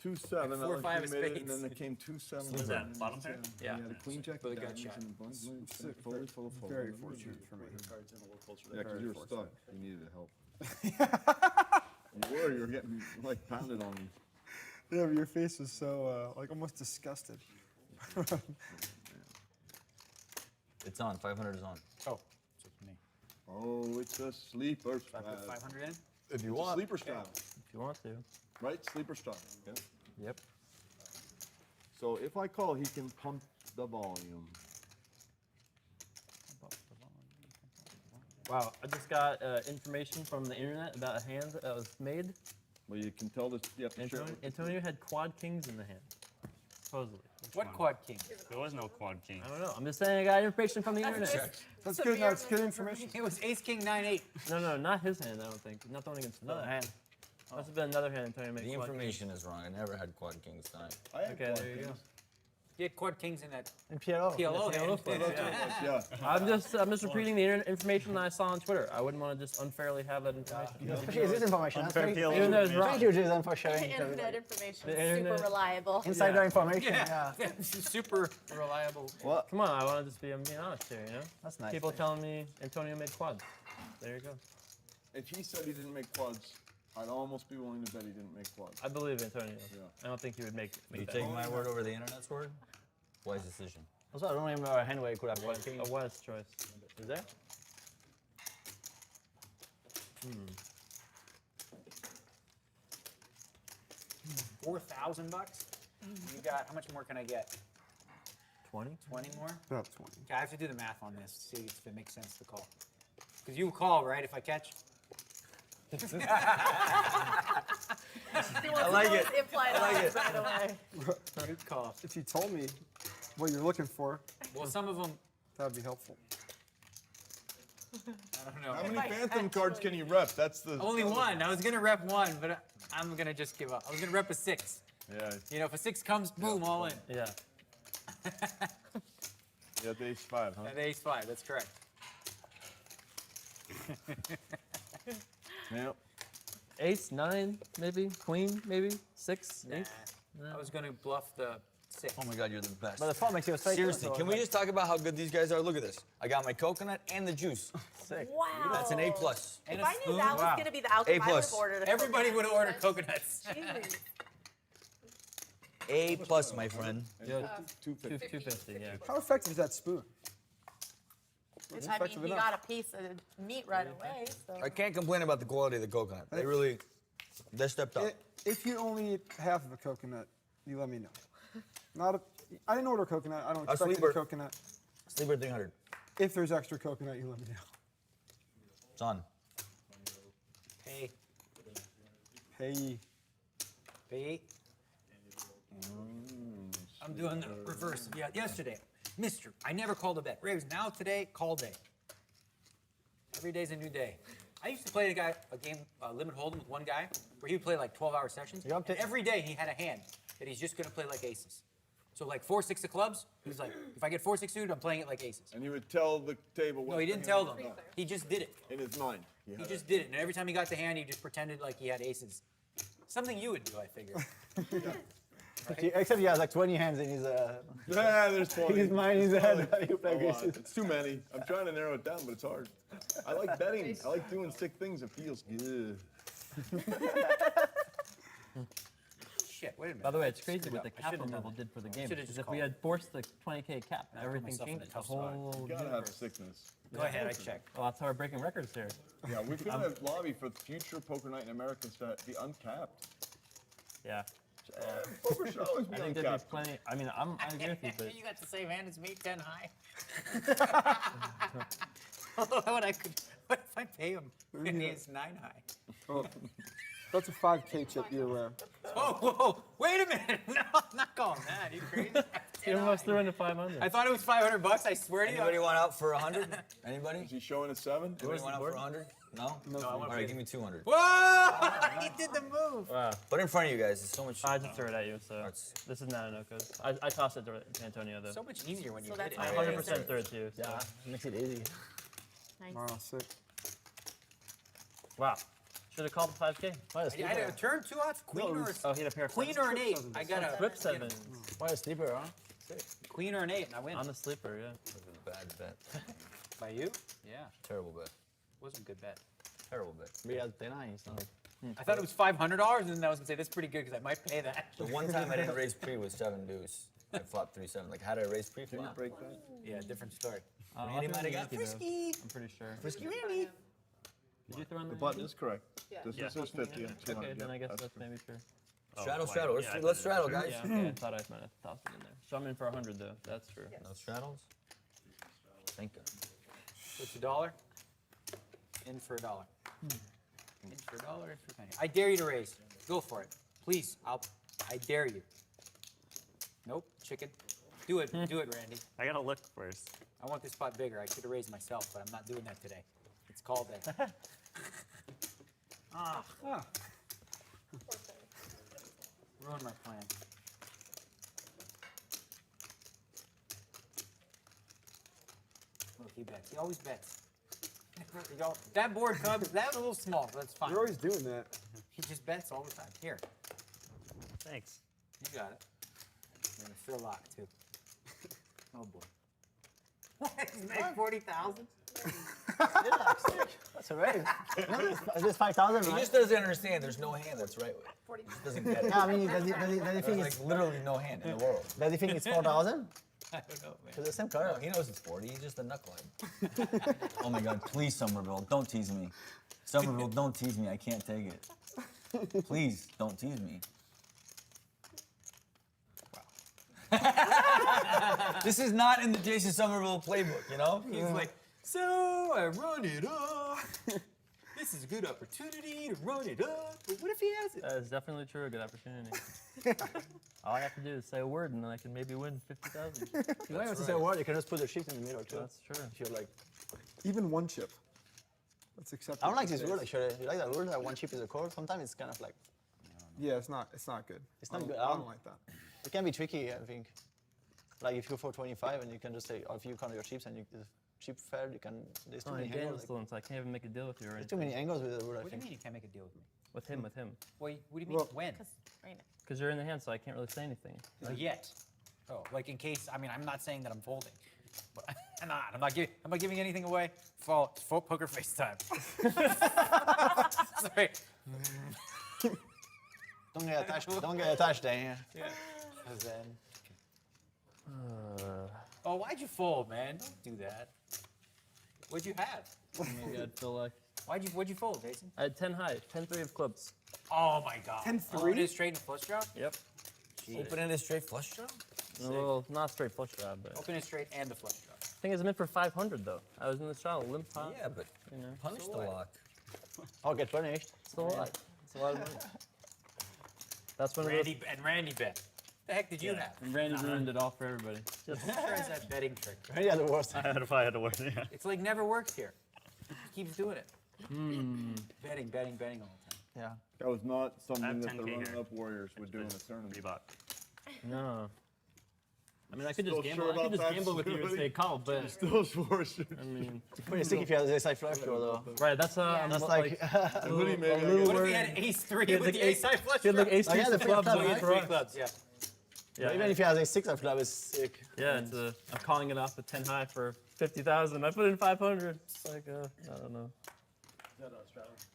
[SPEAKER 2] 2-7.
[SPEAKER 16] Like 4 or 5
[SPEAKER 2] you
[SPEAKER 16] of
[SPEAKER 2] made it,
[SPEAKER 16] spades.
[SPEAKER 2] and then it came 2-7.
[SPEAKER 11] What is that, bottom pair?
[SPEAKER 16] Yeah.
[SPEAKER 2] You had a queen jack.
[SPEAKER 16] But it got
[SPEAKER 2] diamonds,
[SPEAKER 16] shot.
[SPEAKER 2] and a bunch.
[SPEAKER 20] Very-
[SPEAKER 2] Full of fold.
[SPEAKER 20] Very fortunate for me.
[SPEAKER 2] Yeah, because you were stuck. You needed help. You were getting like pounded on.
[SPEAKER 20] Yeah, but your face was so like almost disgusted.
[SPEAKER 19] It's on. 500 is on.
[SPEAKER 16] Oh, so for me.
[SPEAKER 2] Oh, it's a sleeper
[SPEAKER 16] I put
[SPEAKER 2] strat.
[SPEAKER 16] 500 in.
[SPEAKER 2] If you want. Sleeper strat.
[SPEAKER 10] If you want to.
[SPEAKER 2] Right? Sleeper strat. Yeah.
[SPEAKER 10] Yep.
[SPEAKER 2] So if I call, he can pump the volume.
[SPEAKER 10] Wow, I just got information from the internet about a hand that was made.
[SPEAKER 2] Well, you can tell this. You have to share it
[SPEAKER 10] Antonio had quad kings in the hand, supposedly.
[SPEAKER 16] What quad king?
[SPEAKER 11] There was no quad king.
[SPEAKER 10] I don't know. I'm just saying I got information from the internet.
[SPEAKER 20] That's good. No, it's good information.
[SPEAKER 16] It was ace king 9-8.
[SPEAKER 10] No, not his hand. I don't think. Not the one against
[SPEAKER 16] Another
[SPEAKER 10] Phil.
[SPEAKER 16] hand.
[SPEAKER 10] Must have been another hand Antonio made.
[SPEAKER 19] The
[SPEAKER 10] quad
[SPEAKER 19] information is wrong. I never had quad kings tonight.
[SPEAKER 10] Okay, there you go.
[SPEAKER 16] You had quad kings in that
[SPEAKER 9] And PLO.
[SPEAKER 16] PLO hand.
[SPEAKER 2] Yeah.
[SPEAKER 10] I'm just repeating the internet information that I saw on Twitter. I wouldn't want to just unfairly have that information.
[SPEAKER 9] Especially this information.
[SPEAKER 11] Unfair
[SPEAKER 9] Thank
[SPEAKER 11] PLO.
[SPEAKER 10] Even though it's wrong.
[SPEAKER 9] thank you, Jason, for sharing.
[SPEAKER 4] Internet information
[SPEAKER 10] The
[SPEAKER 4] is
[SPEAKER 10] internet-
[SPEAKER 4] super reliable.
[SPEAKER 9] Insider information.
[SPEAKER 16] Yeah. Super reliable.
[SPEAKER 2] What?
[SPEAKER 10] Come on, I want to just be being honest here, you know?
[SPEAKER 9] That's nice.
[SPEAKER 10] People telling me Antonio made quads. There you go.
[SPEAKER 2] If he said he didn't make quads, I'd almost be willing to bet he didn't make quads.
[SPEAKER 10] I believe Antonio.
[SPEAKER 2] Yeah.
[SPEAKER 10] I don't think he would make
[SPEAKER 19] Are you
[SPEAKER 10] that.
[SPEAKER 19] taking my word over the internet's word? Wise decision.
[SPEAKER 9] Also, I don't remember a hand where you could have quad king.
[SPEAKER 10] A wise choice. Is there?
[SPEAKER 16] 4,000 bucks. You got, how much more can I get?
[SPEAKER 10] 20?
[SPEAKER 16] 20 more?
[SPEAKER 20] About 20.
[SPEAKER 16] Okay, I have to do the math on this, see if it makes sense to call. Because you call, right, if I catch?
[SPEAKER 4] I
[SPEAKER 19] like it.
[SPEAKER 4] Implied odds right away.
[SPEAKER 16] Good call.
[SPEAKER 20] If you told me what you're looking for,
[SPEAKER 16] Well, some of them,
[SPEAKER 20] that would be helpful.
[SPEAKER 16] I don't know.
[SPEAKER 2] How many phantom cards can you rep? That's the.
[SPEAKER 16] Only one. I was going to rep one, but I'm going to just give up. I was going to rep a 6.
[SPEAKER 2] Yeah.
[SPEAKER 16] You know, if a 6 comes, boom, all in.
[SPEAKER 10] Yeah.
[SPEAKER 2] Yeah, the ace 5, huh?
[SPEAKER 16] And ace 5, that's correct.
[SPEAKER 2] Yep.
[SPEAKER 10] Ace, 9, maybe. Queen, maybe. 6,
[SPEAKER 16] Nah.
[SPEAKER 10] ace.
[SPEAKER 16] I was going to bluff the 6.
[SPEAKER 19] Oh my God, you're the best.
[SPEAKER 9] But the flop makes you a straight.
[SPEAKER 19] Seriously,
[SPEAKER 9] so
[SPEAKER 19] can we just talk about how good these guys are? Look at this. I got my coconut and the juice.
[SPEAKER 9] Sick.
[SPEAKER 4] Wow.
[SPEAKER 19] That's an A+. plus.
[SPEAKER 16] And
[SPEAKER 4] If
[SPEAKER 16] a
[SPEAKER 4] I knew
[SPEAKER 16] spoon?
[SPEAKER 4] that was
[SPEAKER 16] Wow.
[SPEAKER 4] going to be the outcome, I would have
[SPEAKER 19] A+.
[SPEAKER 4] ordered a
[SPEAKER 16] Everybody
[SPEAKER 4] coconut.
[SPEAKER 16] would have ordered coconuts.
[SPEAKER 4] Jeez.
[SPEAKER 19] A+, my friend.
[SPEAKER 10] Yeah,
[SPEAKER 2] 250.
[SPEAKER 10] 250, yeah.
[SPEAKER 20] How effective is that spoon? It's
[SPEAKER 4] I
[SPEAKER 20] effective
[SPEAKER 4] mean, you
[SPEAKER 20] enough.
[SPEAKER 4] got a piece of meat right away. So.
[SPEAKER 19] I can't complain about the quality of the coconut. They really, They stepped up.
[SPEAKER 20] If you only eat half of a coconut, you let me know. I didn't order coconut. I don't expect any coconut.
[SPEAKER 19] Sleeper 300.
[SPEAKER 20] If there's extra coconut, you let me know.
[SPEAKER 19] Son.
[SPEAKER 16] Hey.
[SPEAKER 20] Hey.
[SPEAKER 16] Hey. I'm doing the reverse. Yeah, yesterday, Mr. I never called a bet. Raves, now today, call day. Every day's a new day. I used to play a game, Limit Holdem with one guy, where he would play like 12-hour sessions. And every day he had a hand that he's just going to play like aces. So like 4-6 of clubs, he was like, if I get 4-6 suited, I'm playing it like aces.
[SPEAKER 2] And he would tell the table what.
[SPEAKER 16] No, he didn't tell them. He just did it.
[SPEAKER 2] In his mind.
[SPEAKER 16] He just did it. And every time he got the hand, he just pretended like he had aces. Something you would do, I figure.
[SPEAKER 9] Except he has like 20 hands in his.
[SPEAKER 2] Yeah, there's 20.
[SPEAKER 9] His mind is ahead. You play
[SPEAKER 2] aces. It's too many. I'm trying to narrow it down, but it's hard. I like betting. I like doing sick things. It feels good.
[SPEAKER 16] Shit, wait a minute.
[SPEAKER 3] By the way, it's crazy what the cap removal did for the game. Because if we had forced the 20K cap, everything changed. The whole
[SPEAKER 2] You gotta have sickness.
[SPEAKER 16] Go ahead, I check.
[SPEAKER 3] Well, that's how we're breaking records here.
[SPEAKER 2] Yeah, we're gonna lobby for future poker night in Americans to be uncapped.
[SPEAKER 3] Yeah.
[SPEAKER 2] Poker should always be
[SPEAKER 3] I think there'd be
[SPEAKER 2] uncapped.
[SPEAKER 3] plenty. I mean, I agree with you, but
[SPEAKER 16] You got the same hand as me, 10 high. What if I pay him and he is 9 high?
[SPEAKER 20] Oh, that's a 5K chip you're wearing.
[SPEAKER 16] Oh, whoa, wait a minute. No, I'm not calling that. Are you crazy?
[SPEAKER 3] you almost threw into 500.
[SPEAKER 16] I thought it was $500. I swear to you.
[SPEAKER 19] Anybody want out for 100? Anybody?
[SPEAKER 2] Is he showing a 7?
[SPEAKER 19] Anybody want out for 100? No? All right, give me 200.
[SPEAKER 16] Whoa! He did the move.
[SPEAKER 3] Wow.
[SPEAKER 19] Put it in front of you guys. There's so much.
[SPEAKER 3] I just threw it at you, so this is Nanonoko's. I tossed it to Antonio, though.
[SPEAKER 16] So much easier when you
[SPEAKER 4] So
[SPEAKER 16] hit
[SPEAKER 4] that's
[SPEAKER 16] it.
[SPEAKER 4] how
[SPEAKER 3] 100% threw it to you. So.
[SPEAKER 9] Yeah, makes it easy.
[SPEAKER 4] Nice.
[SPEAKER 20] Wow, sick.
[SPEAKER 3] Wow. Should have called the 5K.
[SPEAKER 16] I had a turn 2 outs, queen or
[SPEAKER 3] Oh, he had a pair of
[SPEAKER 16] queen or an 8. I got a
[SPEAKER 3] flip 7
[SPEAKER 9] Why a sleeper, huh?
[SPEAKER 16] queen or an 8, and I win.
[SPEAKER 3] on the sleeper, yeah.
[SPEAKER 19] This is a bad bet.
[SPEAKER 16] By you? Yeah.
[SPEAKER 19] Terrible bet.
[SPEAKER 16] Wasn't a good bet.
[SPEAKER 19] Terrible bet.
[SPEAKER 9] We had 10 eyes.
[SPEAKER 16] I thought it was $500, and then I was gonna say that's pretty good because I might pay that.
[SPEAKER 19] The one time I didn't raise pre was 7 deuce. I flopped 3-7. Like, how did I raise pre
[SPEAKER 2] Did you
[SPEAKER 19] flop?
[SPEAKER 2] break that?
[SPEAKER 16] Yeah, different story.
[SPEAKER 19] Randy might have got
[SPEAKER 16] frisky.
[SPEAKER 3] I'm pretty sure.
[SPEAKER 16] Frisky Randy.
[SPEAKER 3] Did you throw in
[SPEAKER 2] The
[SPEAKER 3] the
[SPEAKER 2] button is correct.
[SPEAKER 21] Yeah.
[SPEAKER 2] This
[SPEAKER 3] Yeah.
[SPEAKER 2] is his 50 and 200.
[SPEAKER 3] Okay, then I guess
[SPEAKER 2] yeah,
[SPEAKER 3] that's maybe true.
[SPEAKER 19] Straddle,
[SPEAKER 11] Oh,
[SPEAKER 19] straddle.
[SPEAKER 11] yeah, I
[SPEAKER 19] Let's
[SPEAKER 11] did
[SPEAKER 19] straddle,
[SPEAKER 11] it.
[SPEAKER 19] guys.
[SPEAKER 3] Yeah, okay, I thought I might have tossed it in there. So I'm in for 100, though. That's true.
[SPEAKER 19] No straddles? Thank you.
[SPEAKER 16] What's $1? In for $1. In for $1, in for a penny. I dare you to raise. Go for it. Please, I dare you. Nope, chicken. Do it, Randy.
[SPEAKER 11] I gotta look first.
[SPEAKER 16] I want this pot bigger. I should have raised myself, but I'm not doing that today. It's called that. Ruined my plan. Look, he bets. He always bets. That board comes, that's a little small, but that's fine.
[SPEAKER 20] You're always doing that.
[SPEAKER 16] He just bets all the time. Here,
[SPEAKER 11] Thanks.
[SPEAKER 16] you got it. I'm gonna fill Laak too. Oh boy. He's made 40,000.
[SPEAKER 9] That's a raise. Is this 5,000,
[SPEAKER 19] He
[SPEAKER 9] right?
[SPEAKER 19] just doesn't understand there's no hand that's right way. He just doesn't get it.
[SPEAKER 9] Yeah, I mean, does he
[SPEAKER 19] There's
[SPEAKER 9] think
[SPEAKER 19] like
[SPEAKER 9] it's,
[SPEAKER 19] literally no hand in the world.
[SPEAKER 9] does he think it's 4,000?
[SPEAKER 16] I don't know, man.
[SPEAKER 9] It's the same
[SPEAKER 19] No,
[SPEAKER 9] color.
[SPEAKER 19] he knows it's 40. He's just a knucklehead. Oh my God, please, Somerville, don't tease me. Somerville, don't tease me. I can't take it. Please, don't tease me. This is not in the Jason Somerville playbook, you know?
[SPEAKER 16] He's like, so I run it up. This is a good opportunity to run it up. But what if he has it?
[SPEAKER 3] That is definitely true. A good opportunity. All I have to do is say a word, and then I can maybe win 50,000.
[SPEAKER 9] You don't have to say a word. You can just put the chips in the middle, too.
[SPEAKER 3] That's true.
[SPEAKER 9] If you're like,
[SPEAKER 20] Even one chip. That's acceptable.
[SPEAKER 9] I don't like this
[SPEAKER 20] these
[SPEAKER 9] rule,
[SPEAKER 20] days.
[SPEAKER 9] actually. You like that rule that one chip is a call? Sometimes it's kind of like,
[SPEAKER 20] Yeah, it's not good.
[SPEAKER 9] it's not
[SPEAKER 20] I
[SPEAKER 9] good.
[SPEAKER 20] don't- I don't like that.
[SPEAKER 9] It can be tricky, I think. Like if you go for 25 and you can just say, or if you count your chips and you chip fair, you can. There's too
[SPEAKER 3] Oh,
[SPEAKER 9] many
[SPEAKER 3] Daniel's
[SPEAKER 9] angles.
[SPEAKER 3] still in, so I can't even make a deal with you or
[SPEAKER 9] There's too
[SPEAKER 3] anything.
[SPEAKER 9] many angles with the rule, I
[SPEAKER 16] What do you
[SPEAKER 9] think.
[SPEAKER 16] mean you can't make a deal with me?
[SPEAKER 3] With him.
[SPEAKER 16] Wait, what do you mean
[SPEAKER 20] Well,
[SPEAKER 16] when?
[SPEAKER 4] Right now.
[SPEAKER 3] Because you're in the hand, so I can't really say anything.
[SPEAKER 16] Yet. Oh, like in case. I mean, I'm not saying that I'm folding, but I'm not giving anything away. Full poker face time. Sorry.
[SPEAKER 9] Don't get attached. Don't get attached, Daniel.
[SPEAKER 16] Yeah. And then. Oh, why'd you fold, man? Don't do that. What'd you have?
[SPEAKER 3] Maybe I'd feel like
[SPEAKER 16] What'd you fold, Jason?
[SPEAKER 3] I had 10 high, 10-3 of clubs.
[SPEAKER 16] Oh my god.
[SPEAKER 20] 10-3?
[SPEAKER 16] Open it straight and flush draw?
[SPEAKER 3] Yep.
[SPEAKER 6] Open it a straight flush draw?
[SPEAKER 3] Well, not straight flush draw, but.
[SPEAKER 16] Open it straight and the flush draw.
[SPEAKER 3] Thing is, I'm in for 500 though. I was in the shot, limp pot.
[SPEAKER 6] Yeah, but
[SPEAKER 3] you know.
[SPEAKER 6] punish the lock.
[SPEAKER 9] I'll get punished.
[SPEAKER 3] It's a lot. It's a lot of money. That's when
[SPEAKER 16] Randy bet. The heck did you have?
[SPEAKER 3] And Randy ruined it all for everybody.
[SPEAKER 16] Just sure is that betting trick.
[SPEAKER 9] Randy had the worst.
[SPEAKER 11] I had the worst. Yeah.
[SPEAKER 16] It's like never works here. He keeps doing it.
[SPEAKER 3] Hmm.
[SPEAKER 16] Betting all the time.
[SPEAKER 9] Yeah.
[SPEAKER 17] That was not something
[SPEAKER 11] have
[SPEAKER 17] that the
[SPEAKER 11] 10K here.
[SPEAKER 17] running-up Warriors would do in a tournament.
[SPEAKER 11] Reebok.
[SPEAKER 3] No. I mean, I could just
[SPEAKER 17] Still
[SPEAKER 3] gamble.
[SPEAKER 17] sure
[SPEAKER 3] I could
[SPEAKER 17] about
[SPEAKER 3] just
[SPEAKER 17] that,
[SPEAKER 3] gamble with you and
[SPEAKER 17] Stuart?
[SPEAKER 3] say call, but
[SPEAKER 17] Still sure.
[SPEAKER 3] I mean,
[SPEAKER 9] Pretty sick if you had the ace-high flush draw, though.
[SPEAKER 3] right? That's I'm
[SPEAKER 9] That's
[SPEAKER 3] like
[SPEAKER 9] like.
[SPEAKER 3] a little
[SPEAKER 17] maybe I
[SPEAKER 3] little
[SPEAKER 17] got-
[SPEAKER 16] What if
[SPEAKER 3] worried.
[SPEAKER 16] he had ace-3
[SPEAKER 3] He had
[SPEAKER 16] with
[SPEAKER 3] like
[SPEAKER 16] the ace-high flush
[SPEAKER 3] He had like
[SPEAKER 16] draw?
[SPEAKER 3] ace
[SPEAKER 9] Oh, yeah,
[SPEAKER 3] two
[SPEAKER 9] the
[SPEAKER 3] clubs
[SPEAKER 9] flip
[SPEAKER 3] with
[SPEAKER 9] flop,
[SPEAKER 3] ace
[SPEAKER 9] right?
[SPEAKER 3] three
[SPEAKER 16] clubs, yeah.
[SPEAKER 3] Yeah,
[SPEAKER 9] Even if he has a 6 club, it's sick.
[SPEAKER 3] yeah, it's I'm calling it off at 10 high for 50,000. I put in 500. It's like I don't know.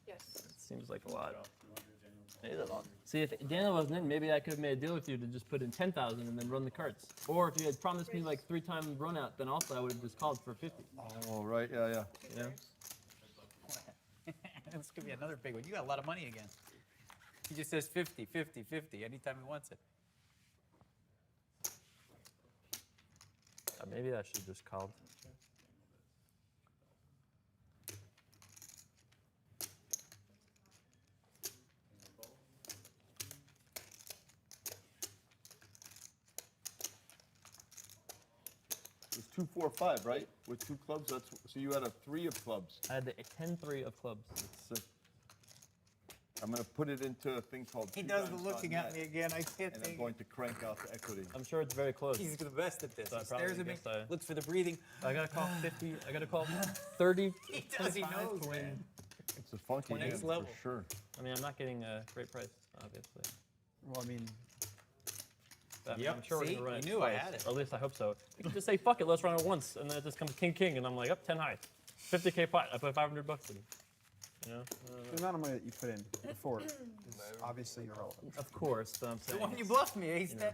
[SPEAKER 21] Yes.
[SPEAKER 3] It seems like a lot.
[SPEAKER 9] It is a lot.
[SPEAKER 3] See, if Daniel wasn't in, maybe I could have made a deal with you to just put in 10,000 and then run the carts. Or if you had promised me like 3-time run out, then also I would have just called for 50.
[SPEAKER 17] Oh, right, yeah.
[SPEAKER 3] You know?
[SPEAKER 16] This could be another big one. You got a lot of money again. He just says 50, 50, 50 anytime he wants it.
[SPEAKER 3] Maybe I should just called.
[SPEAKER 17] It was 2, 4, 5, right? With 2 clubs, so you had a 3 of clubs.
[SPEAKER 3] I had the 10-3 of clubs.
[SPEAKER 17] That's sick. I'm gonna put it into a thing called.
[SPEAKER 16] He does the looking at me again. I can't
[SPEAKER 17] And I'm
[SPEAKER 16] think.
[SPEAKER 17] going to crank out the equity.
[SPEAKER 3] I'm sure it's very close.
[SPEAKER 16] He's the best at this.
[SPEAKER 3] So I
[SPEAKER 16] He
[SPEAKER 3] probably
[SPEAKER 16] stares at me,
[SPEAKER 3] guess I-
[SPEAKER 16] looks for the breathing.
[SPEAKER 3] I gotta call 50. I gotta call 30.
[SPEAKER 16] He does. He
[SPEAKER 3] 25
[SPEAKER 16] knows,
[SPEAKER 3] to win.
[SPEAKER 16] man.
[SPEAKER 17] It's a funky game
[SPEAKER 16] Next level.
[SPEAKER 17] for sure.
[SPEAKER 3] I mean, I'm not getting a great price, obviously.
[SPEAKER 9] Well, I mean,
[SPEAKER 3] But
[SPEAKER 16] Yep,
[SPEAKER 3] I'm sure
[SPEAKER 16] see?
[SPEAKER 3] we're gonna run
[SPEAKER 16] You
[SPEAKER 3] it
[SPEAKER 16] knew I
[SPEAKER 3] twice,
[SPEAKER 16] had it.
[SPEAKER 3] Or at least I hope so. You can just say, fuck it, let's run it once. And then it just comes king, and I'm like, up 10 high. 50K pot. I put 500 bucks in. You know?
[SPEAKER 20] The amount of money that you put in before is obviously irrelevant.
[SPEAKER 3] Of course, but I'm
[SPEAKER 16] The
[SPEAKER 3] saying.
[SPEAKER 16] one you bluffed me, ace 10,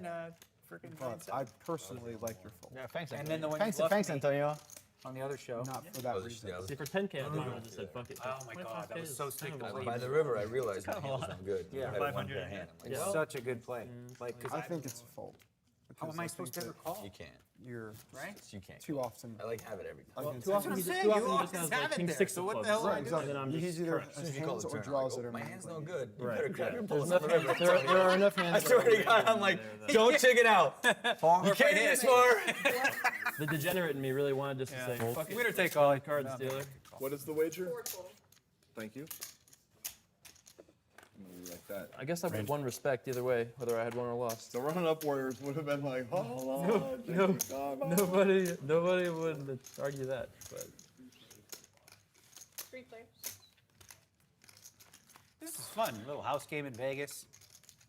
[SPEAKER 16] freaking
[SPEAKER 20] But I personally like your fold.
[SPEAKER 9] yeah, thanks,
[SPEAKER 16] And then the one
[SPEAKER 9] thanks,
[SPEAKER 16] you bluffed
[SPEAKER 9] thanks,
[SPEAKER 16] me
[SPEAKER 9] Antonio.
[SPEAKER 16] on the other show.
[SPEAKER 20] Not for that reason.
[SPEAKER 3] See, for 10K, I would have just said, fuck it.
[SPEAKER 16] Oh my god, that was so sick to play.
[SPEAKER 6] By the river, I realized my hand was not good.
[SPEAKER 16] Yeah.
[SPEAKER 6] I had one
[SPEAKER 11] 500
[SPEAKER 6] pair hand. I'm like,
[SPEAKER 16] It's
[SPEAKER 6] well,
[SPEAKER 16] such a good play. Like, 'cause
[SPEAKER 20] I think it's a fold.
[SPEAKER 16] how
[SPEAKER 20] because
[SPEAKER 16] am I
[SPEAKER 20] I
[SPEAKER 16] supposed to
[SPEAKER 20] think
[SPEAKER 16] ever call?
[SPEAKER 6] you can't.
[SPEAKER 20] You're
[SPEAKER 16] Right?
[SPEAKER 6] You can't.
[SPEAKER 20] too often.
[SPEAKER 6] I like have it every time.
[SPEAKER 3] Well,
[SPEAKER 20] against
[SPEAKER 3] too often
[SPEAKER 16] what
[SPEAKER 3] he
[SPEAKER 16] I'm
[SPEAKER 3] just,
[SPEAKER 16] saying,
[SPEAKER 3] too
[SPEAKER 16] you
[SPEAKER 3] often he
[SPEAKER 16] always
[SPEAKER 3] just has
[SPEAKER 16] have
[SPEAKER 3] like
[SPEAKER 16] it
[SPEAKER 3] king
[SPEAKER 16] there,
[SPEAKER 3] 6
[SPEAKER 16] so
[SPEAKER 3] of
[SPEAKER 16] what
[SPEAKER 3] clubs.
[SPEAKER 16] the hell
[SPEAKER 20] Right,
[SPEAKER 16] I do?
[SPEAKER 20] exactly.
[SPEAKER 3] And then I'm
[SPEAKER 20] He's
[SPEAKER 3] just
[SPEAKER 20] either
[SPEAKER 3] correct.
[SPEAKER 20] has
[SPEAKER 6] As soon as you call
[SPEAKER 20] hands
[SPEAKER 6] the
[SPEAKER 20] or
[SPEAKER 6] turn,
[SPEAKER 20] draws
[SPEAKER 6] I
[SPEAKER 20] that
[SPEAKER 6] go,
[SPEAKER 20] are
[SPEAKER 6] my
[SPEAKER 20] not
[SPEAKER 6] hand's
[SPEAKER 20] like-
[SPEAKER 6] no good. You
[SPEAKER 3] Right.
[SPEAKER 6] better grab your
[SPEAKER 3] There's
[SPEAKER 6] balls
[SPEAKER 3] enough
[SPEAKER 6] on the river.
[SPEAKER 3] hands. There are enough hands.
[SPEAKER 6] I swear to God, I'm like, don't chicken out. You can't do this more.
[SPEAKER 3] The degenerate in me really wanted just to say, fuck it.
[SPEAKER 16] Winner take all.
[SPEAKER 3] Cards, dealer.
[SPEAKER 17] What is the wager?
[SPEAKER 21] 4 total.
[SPEAKER 17] Thank you. I'm gonna be like that.
[SPEAKER 3] I guess I would won respect either way, whether I had won or lost.
[SPEAKER 17] The running-up Warriors would have been like, oh,
[SPEAKER 3] Nobody would argue that. But
[SPEAKER 21] 3 players.
[SPEAKER 16] This is fun. A little house game in Vegas.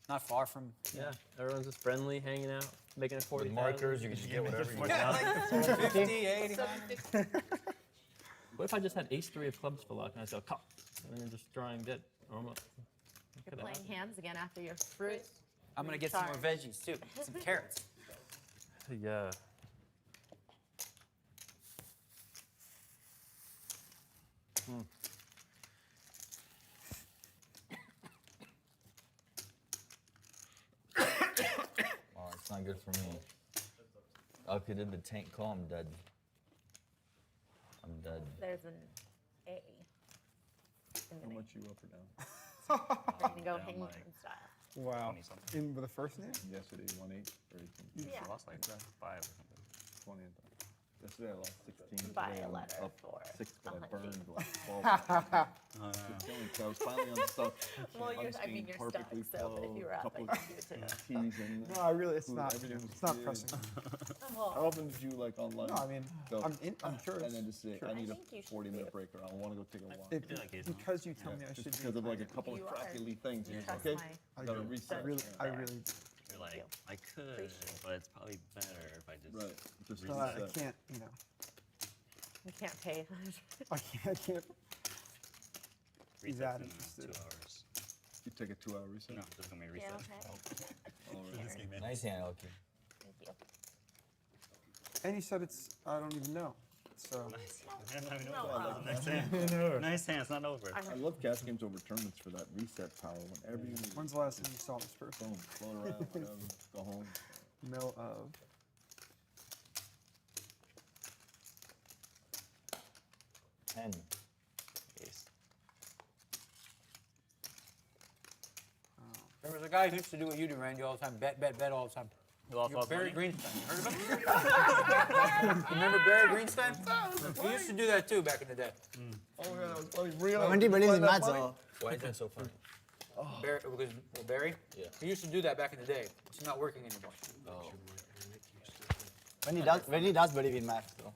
[SPEAKER 16] Not far from.
[SPEAKER 3] yeah, everyone's just friendly, hanging out, making it 40.
[SPEAKER 6] With markers, you can just get whatever you want.
[SPEAKER 16] Yeah, like 50, 80.
[SPEAKER 21] 750.
[SPEAKER 3] What if I just had ace 3 of clubs for luck and I said, cop, and then just drawing dead? Almost.
[SPEAKER 4] You're playing hands again after your fruit.
[SPEAKER 16] I'm gonna get some more veggies too. Some carrots.
[SPEAKER 3] Yeah.
[SPEAKER 6] Oh, it's not good for me. ElkY did the tank call, I'm dead. I'm dead.
[SPEAKER 4] There's an A. in the
[SPEAKER 17] How
[SPEAKER 4] name.
[SPEAKER 17] much you up or down?
[SPEAKER 4] We're gonna go
[SPEAKER 11] Down
[SPEAKER 4] Hellmuth
[SPEAKER 11] like
[SPEAKER 4] style.
[SPEAKER 20] Wow.
[SPEAKER 11] 20-something.
[SPEAKER 20] In with the first name?
[SPEAKER 17] Yesterday, 1-8 or 18.
[SPEAKER 11] You
[SPEAKER 4] Yeah.
[SPEAKER 11] lost like 5 or something.
[SPEAKER 17] 20 and yesterday I lost 16.
[SPEAKER 4] Buy
[SPEAKER 17] Today
[SPEAKER 4] a
[SPEAKER 17] I'm
[SPEAKER 4] letter
[SPEAKER 17] up
[SPEAKER 4] for
[SPEAKER 17] 6, but I
[SPEAKER 4] 100.
[SPEAKER 17] burned like 12. I was finally unstuck.
[SPEAKER 4] Well, you're, I mean,
[SPEAKER 17] unscathed,
[SPEAKER 4] you're stuck,
[SPEAKER 17] perfectly
[SPEAKER 4] so but if you were up, I
[SPEAKER 17] couple
[SPEAKER 4] could do it too.
[SPEAKER 17] teas in
[SPEAKER 20] No, I really, it's
[SPEAKER 17] food,
[SPEAKER 20] not.
[SPEAKER 17] everything was
[SPEAKER 20] It's not
[SPEAKER 17] good.
[SPEAKER 20] pressing.
[SPEAKER 17] How often did you like online?
[SPEAKER 20] No, I mean,
[SPEAKER 17] go,
[SPEAKER 20] I'm sure
[SPEAKER 17] and
[SPEAKER 20] it's.
[SPEAKER 17] then just say,
[SPEAKER 20] sure.
[SPEAKER 17] I need
[SPEAKER 4] I
[SPEAKER 17] a
[SPEAKER 4] think you should
[SPEAKER 17] 40-minute break, or I want to go take a walk.
[SPEAKER 20] If, because you tell me I
[SPEAKER 17] Just
[SPEAKER 20] should
[SPEAKER 17] because
[SPEAKER 20] do
[SPEAKER 17] of like a couple of
[SPEAKER 4] You are.
[SPEAKER 17] crackly things.
[SPEAKER 4] You
[SPEAKER 17] It's
[SPEAKER 4] trust
[SPEAKER 17] okay.
[SPEAKER 4] my
[SPEAKER 20] I
[SPEAKER 17] Gotta
[SPEAKER 20] do.
[SPEAKER 17] reset.
[SPEAKER 20] I really,
[SPEAKER 11] You're like, I could,
[SPEAKER 4] Appreciate
[SPEAKER 11] but it's probably better if I just.
[SPEAKER 17] Right. Just
[SPEAKER 20] no, I
[SPEAKER 17] reset.
[SPEAKER 20] can't, you know,
[SPEAKER 4] You can't pay.
[SPEAKER 20] I can't. He's
[SPEAKER 11] Reset's
[SPEAKER 20] that
[SPEAKER 11] in
[SPEAKER 20] interested.
[SPEAKER 11] 2 hours.
[SPEAKER 17] You take a 2-hour reset.
[SPEAKER 11] No, just gonna be
[SPEAKER 4] Yeah,
[SPEAKER 11] reset.
[SPEAKER 4] okay.
[SPEAKER 17] All right.
[SPEAKER 6] Nice hand, ElkY.
[SPEAKER 4] Thank you.
[SPEAKER 20] And you said it's, I don't even know. It's So.
[SPEAKER 11] Nice hand. Nice hand. It's not over.
[SPEAKER 17] I love cast games over tournaments for that reset power. Whenever you need.
[SPEAKER 20] When's the last time you saw this person?
[SPEAKER 17] Boom, float around, whatever, go home.
[SPEAKER 20] Mill of.
[SPEAKER 19] Ten.
[SPEAKER 16] Ace. There was a guy who used to do what you do, Randy, all the time. Bet all the time.
[SPEAKER 11] You lost all the
[SPEAKER 16] Barry
[SPEAKER 11] money?
[SPEAKER 16] Greenstein. Heard of him? Remember Barry Greenstein? He used to do that too back in the day.
[SPEAKER 17] Oh yeah, that was funny. Real.
[SPEAKER 6] When he believes in maths,
[SPEAKER 16] Why is that so funny? Barry?
[SPEAKER 6] Yeah.
[SPEAKER 16] He used to do that back in the day. It's not working anymore.
[SPEAKER 6] Oh.
[SPEAKER 9] When he does believe in math, though.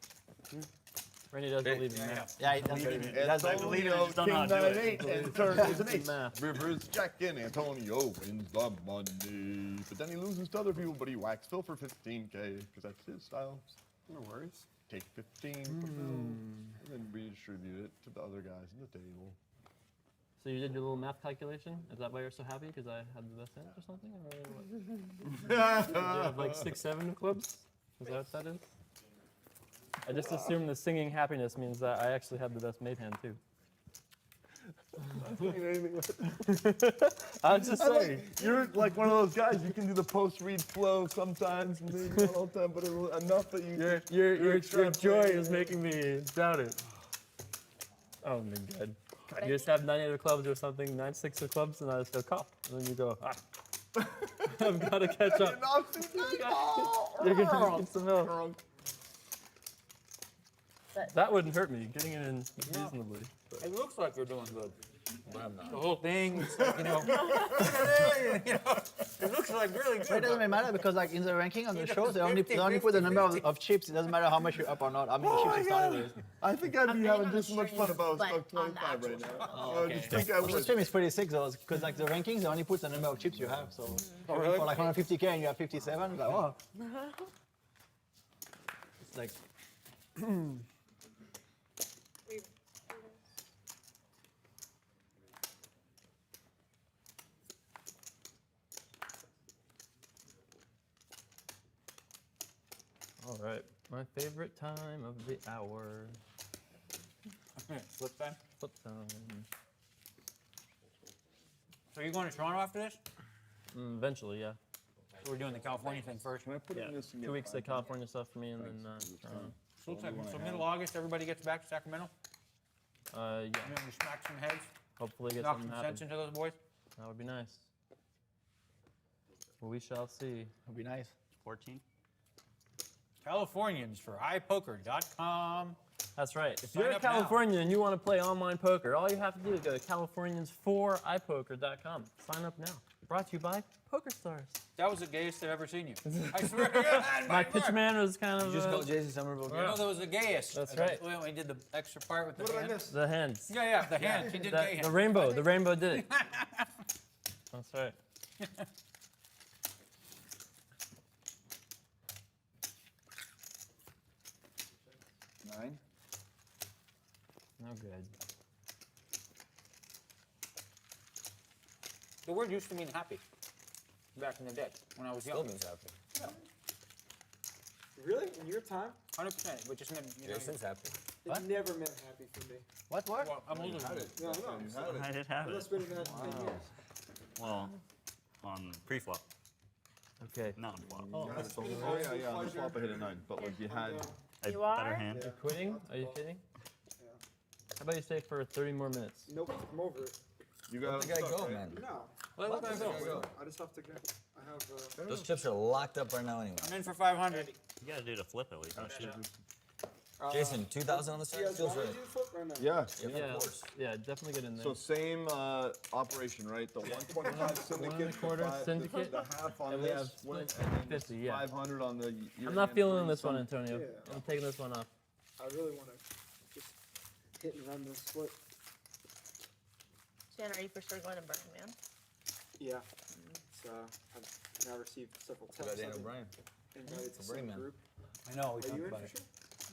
[SPEAKER 3] Randy does believe in math.
[SPEAKER 9] Yeah, he does believe in math.
[SPEAKER 17] Antonio, King 9-8, and turns is an ace. Rivers check in. Antonio wins the money, but then he loses to other people. But he whacks Phil for 15K because that's his style.
[SPEAKER 20] No worries.
[SPEAKER 17] Take 15 from Phil, and then redistribute it to the other guys in the table.
[SPEAKER 3] So you did your little math calculation? Is that why you're so happy? Because I had the best hand or something? Or what? Did you have like 6, 7 clubs? Is that what that is? I just assumed the singing happiness means that I actually had the best made hand too. I was just saying.
[SPEAKER 17] You're like one of those guys. You can do the post-read flow sometimes, and maybe not all the time, but enough that you.
[SPEAKER 3] Your joy is making me doubt it. Oh my god. You just have 9 other clubs or something, 9 6 of clubs, and I just go call. And then you go, I've got to catch up. You're going to get some milk. That wouldn't hurt me, getting it in reasonably.
[SPEAKER 16] It looks like you're doing good. But I'm not. The whole thing, it's like, it looks like really good.
[SPEAKER 9] But it doesn't really matter because, like, in the ranking on the show, they only put the number of chips. It doesn't matter how much you're up or not. How many chips you started with.
[SPEAKER 17] I think I'd be having just as much fun if I was stuck 25 right now. I just think I
[SPEAKER 9] The
[SPEAKER 17] would.
[SPEAKER 9] stream is pretty sick though, because like the rankings, they only put the number of chips you have. So for like 150K and you have 57, it's like, oh. It's like.
[SPEAKER 3] All right, my favorite time of the hour.
[SPEAKER 16] Flip time?
[SPEAKER 3] Flip time.
[SPEAKER 16] So you're going to Toronto after this?
[SPEAKER 3] Eventually, yeah.
[SPEAKER 16] So we're doing the California thing first.
[SPEAKER 3] Yeah, 2 weeks of California stuff for me, and then Toronto.
[SPEAKER 16] So looks like middle August, everybody gets back to Sacramento.
[SPEAKER 3] Yeah.
[SPEAKER 16] And then we smack some heads.
[SPEAKER 3] Hopefully, get
[SPEAKER 16] knock
[SPEAKER 3] something
[SPEAKER 16] some sense
[SPEAKER 3] happen.
[SPEAKER 16] into those boys.
[SPEAKER 3] That would be nice. Well, we shall see.
[SPEAKER 9] It'll be nice.
[SPEAKER 11] 14.
[SPEAKER 16] Californians for iPoker.com.
[SPEAKER 3] That's right. If
[SPEAKER 16] Sign
[SPEAKER 3] you're in
[SPEAKER 16] up now.
[SPEAKER 3] California and you want to play online poker, all you have to do is go to californians4ipoker.com. Sign up now. Brought to you by PokerStars.
[SPEAKER 16] That was the gayest I've ever seen you. I swear to God,
[SPEAKER 3] My pitchman was kind of.
[SPEAKER 9] You just called Jason Somerville.
[SPEAKER 16] You know that was the gayest.
[SPEAKER 3] That's right.
[SPEAKER 16] When we did the extra part with
[SPEAKER 17] What
[SPEAKER 16] the
[SPEAKER 17] did I
[SPEAKER 16] hand.
[SPEAKER 17] miss?
[SPEAKER 3] The hands.
[SPEAKER 16] Yeah, the hand. He did gay hand.
[SPEAKER 3] The rainbow. The rainbow did it. That's right.
[SPEAKER 17] Nine.
[SPEAKER 3] No good.
[SPEAKER 16] The word used to mean happy. Back in the day, when I was young.
[SPEAKER 6] Still means happy.
[SPEAKER 16] Yeah.
[SPEAKER 20] Really? In your time?
[SPEAKER 16] 100%. But just meant, you know.
[SPEAKER 6] Jason's happy.
[SPEAKER 20] It never meant happy for me.
[SPEAKER 9] What?
[SPEAKER 16] Well, I'm older than you.
[SPEAKER 20] No, no.
[SPEAKER 11] I did have
[SPEAKER 20] It's
[SPEAKER 11] it.
[SPEAKER 20] been about 10 years.
[SPEAKER 11] Well, on pre-flop.
[SPEAKER 3] Okay.
[SPEAKER 11] Not on flop.
[SPEAKER 17] Oh yeah. On the flop I hit a 9, but like you had.
[SPEAKER 11] A
[SPEAKER 4] You
[SPEAKER 11] better
[SPEAKER 4] are?
[SPEAKER 11] hand.
[SPEAKER 3] You're quitting? Are you kidding?
[SPEAKER 20] Yeah.
[SPEAKER 3] How about you stay for 30 more minutes?
[SPEAKER 20] Nope, I'm over it.
[SPEAKER 17] You got.
[SPEAKER 6] Let the guy go, man.
[SPEAKER 20] No.
[SPEAKER 16] Let the guy go.
[SPEAKER 20] I just have to get. I have.
[SPEAKER 19] Those chips are locked up right now anyway.
[SPEAKER 16] I'm in for 500.
[SPEAKER 11] You gotta do the flip at least. Don't you?
[SPEAKER 19] Jason, 2,000 on the side?
[SPEAKER 20] You guys
[SPEAKER 19] Feels
[SPEAKER 20] want
[SPEAKER 19] right.
[SPEAKER 20] to do flip or no?
[SPEAKER 17] Yeah.
[SPEAKER 3] Yeah, yeah, definitely get in there.
[SPEAKER 17] So same operation, right? The 125 syndicate,
[SPEAKER 3] 1.25 syndicate,
[SPEAKER 17] the half on
[SPEAKER 3] and we have
[SPEAKER 17] this,
[SPEAKER 3] split
[SPEAKER 17] and then
[SPEAKER 3] 50, yeah.
[SPEAKER 17] 500 on the.
[SPEAKER 3] I'm not feeling this one,
[SPEAKER 17] one.
[SPEAKER 3] Antonio.
[SPEAKER 20] Yeah.
[SPEAKER 3] I'm taking this one off.
[SPEAKER 20] I really want to just hit and run this split.
[SPEAKER 4] Jan, are you for sure going to Burning Man?
[SPEAKER 20] Yeah. It's, I've now received several
[SPEAKER 19] What about
[SPEAKER 20] texts.
[SPEAKER 19] Dan
[SPEAKER 20] I've been
[SPEAKER 19] O'Brien?
[SPEAKER 20] invited to
[SPEAKER 19] Burning
[SPEAKER 20] some
[SPEAKER 19] Man.
[SPEAKER 20] group.
[SPEAKER 16] I know, we
[SPEAKER 20] Are
[SPEAKER 16] talked
[SPEAKER 20] you in
[SPEAKER 16] about
[SPEAKER 20] for
[SPEAKER 16] it.
[SPEAKER 20] sure?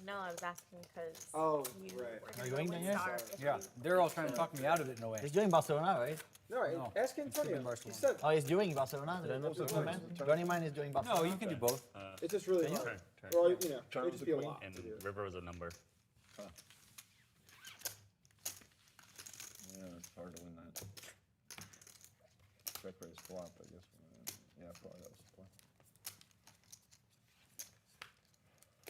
[SPEAKER 4] No, I was asking because
[SPEAKER 20] Oh,
[SPEAKER 4] you
[SPEAKER 20] right.
[SPEAKER 4] were
[SPEAKER 16] Are you
[SPEAKER 4] going
[SPEAKER 16] going
[SPEAKER 4] to
[SPEAKER 16] there?
[SPEAKER 4] Star if
[SPEAKER 16] Yeah,
[SPEAKER 4] you-
[SPEAKER 16] they're all trying to talk me out of it in a way.
[SPEAKER 9] He's doing Barcelona, right?
[SPEAKER 20] No,
[SPEAKER 16] No.
[SPEAKER 20] ask Antonio. He said
[SPEAKER 9] Oh, he's doing Barcelona.
[SPEAKER 3] Did I not
[SPEAKER 9] The
[SPEAKER 3] put
[SPEAKER 9] tournament? Burning Man is doing Barcelona.
[SPEAKER 16] No, you can do both.
[SPEAKER 20] it's just really hard.
[SPEAKER 11] Turn.
[SPEAKER 20] Well, you know, it'd just be a lot.
[SPEAKER 11] And
[SPEAKER 20] to do.
[SPEAKER 11] river was a number.
[SPEAKER 2] Huh. Yeah, it's hard to win that. Check raise flop, I guess. Yeah, probably that was the play.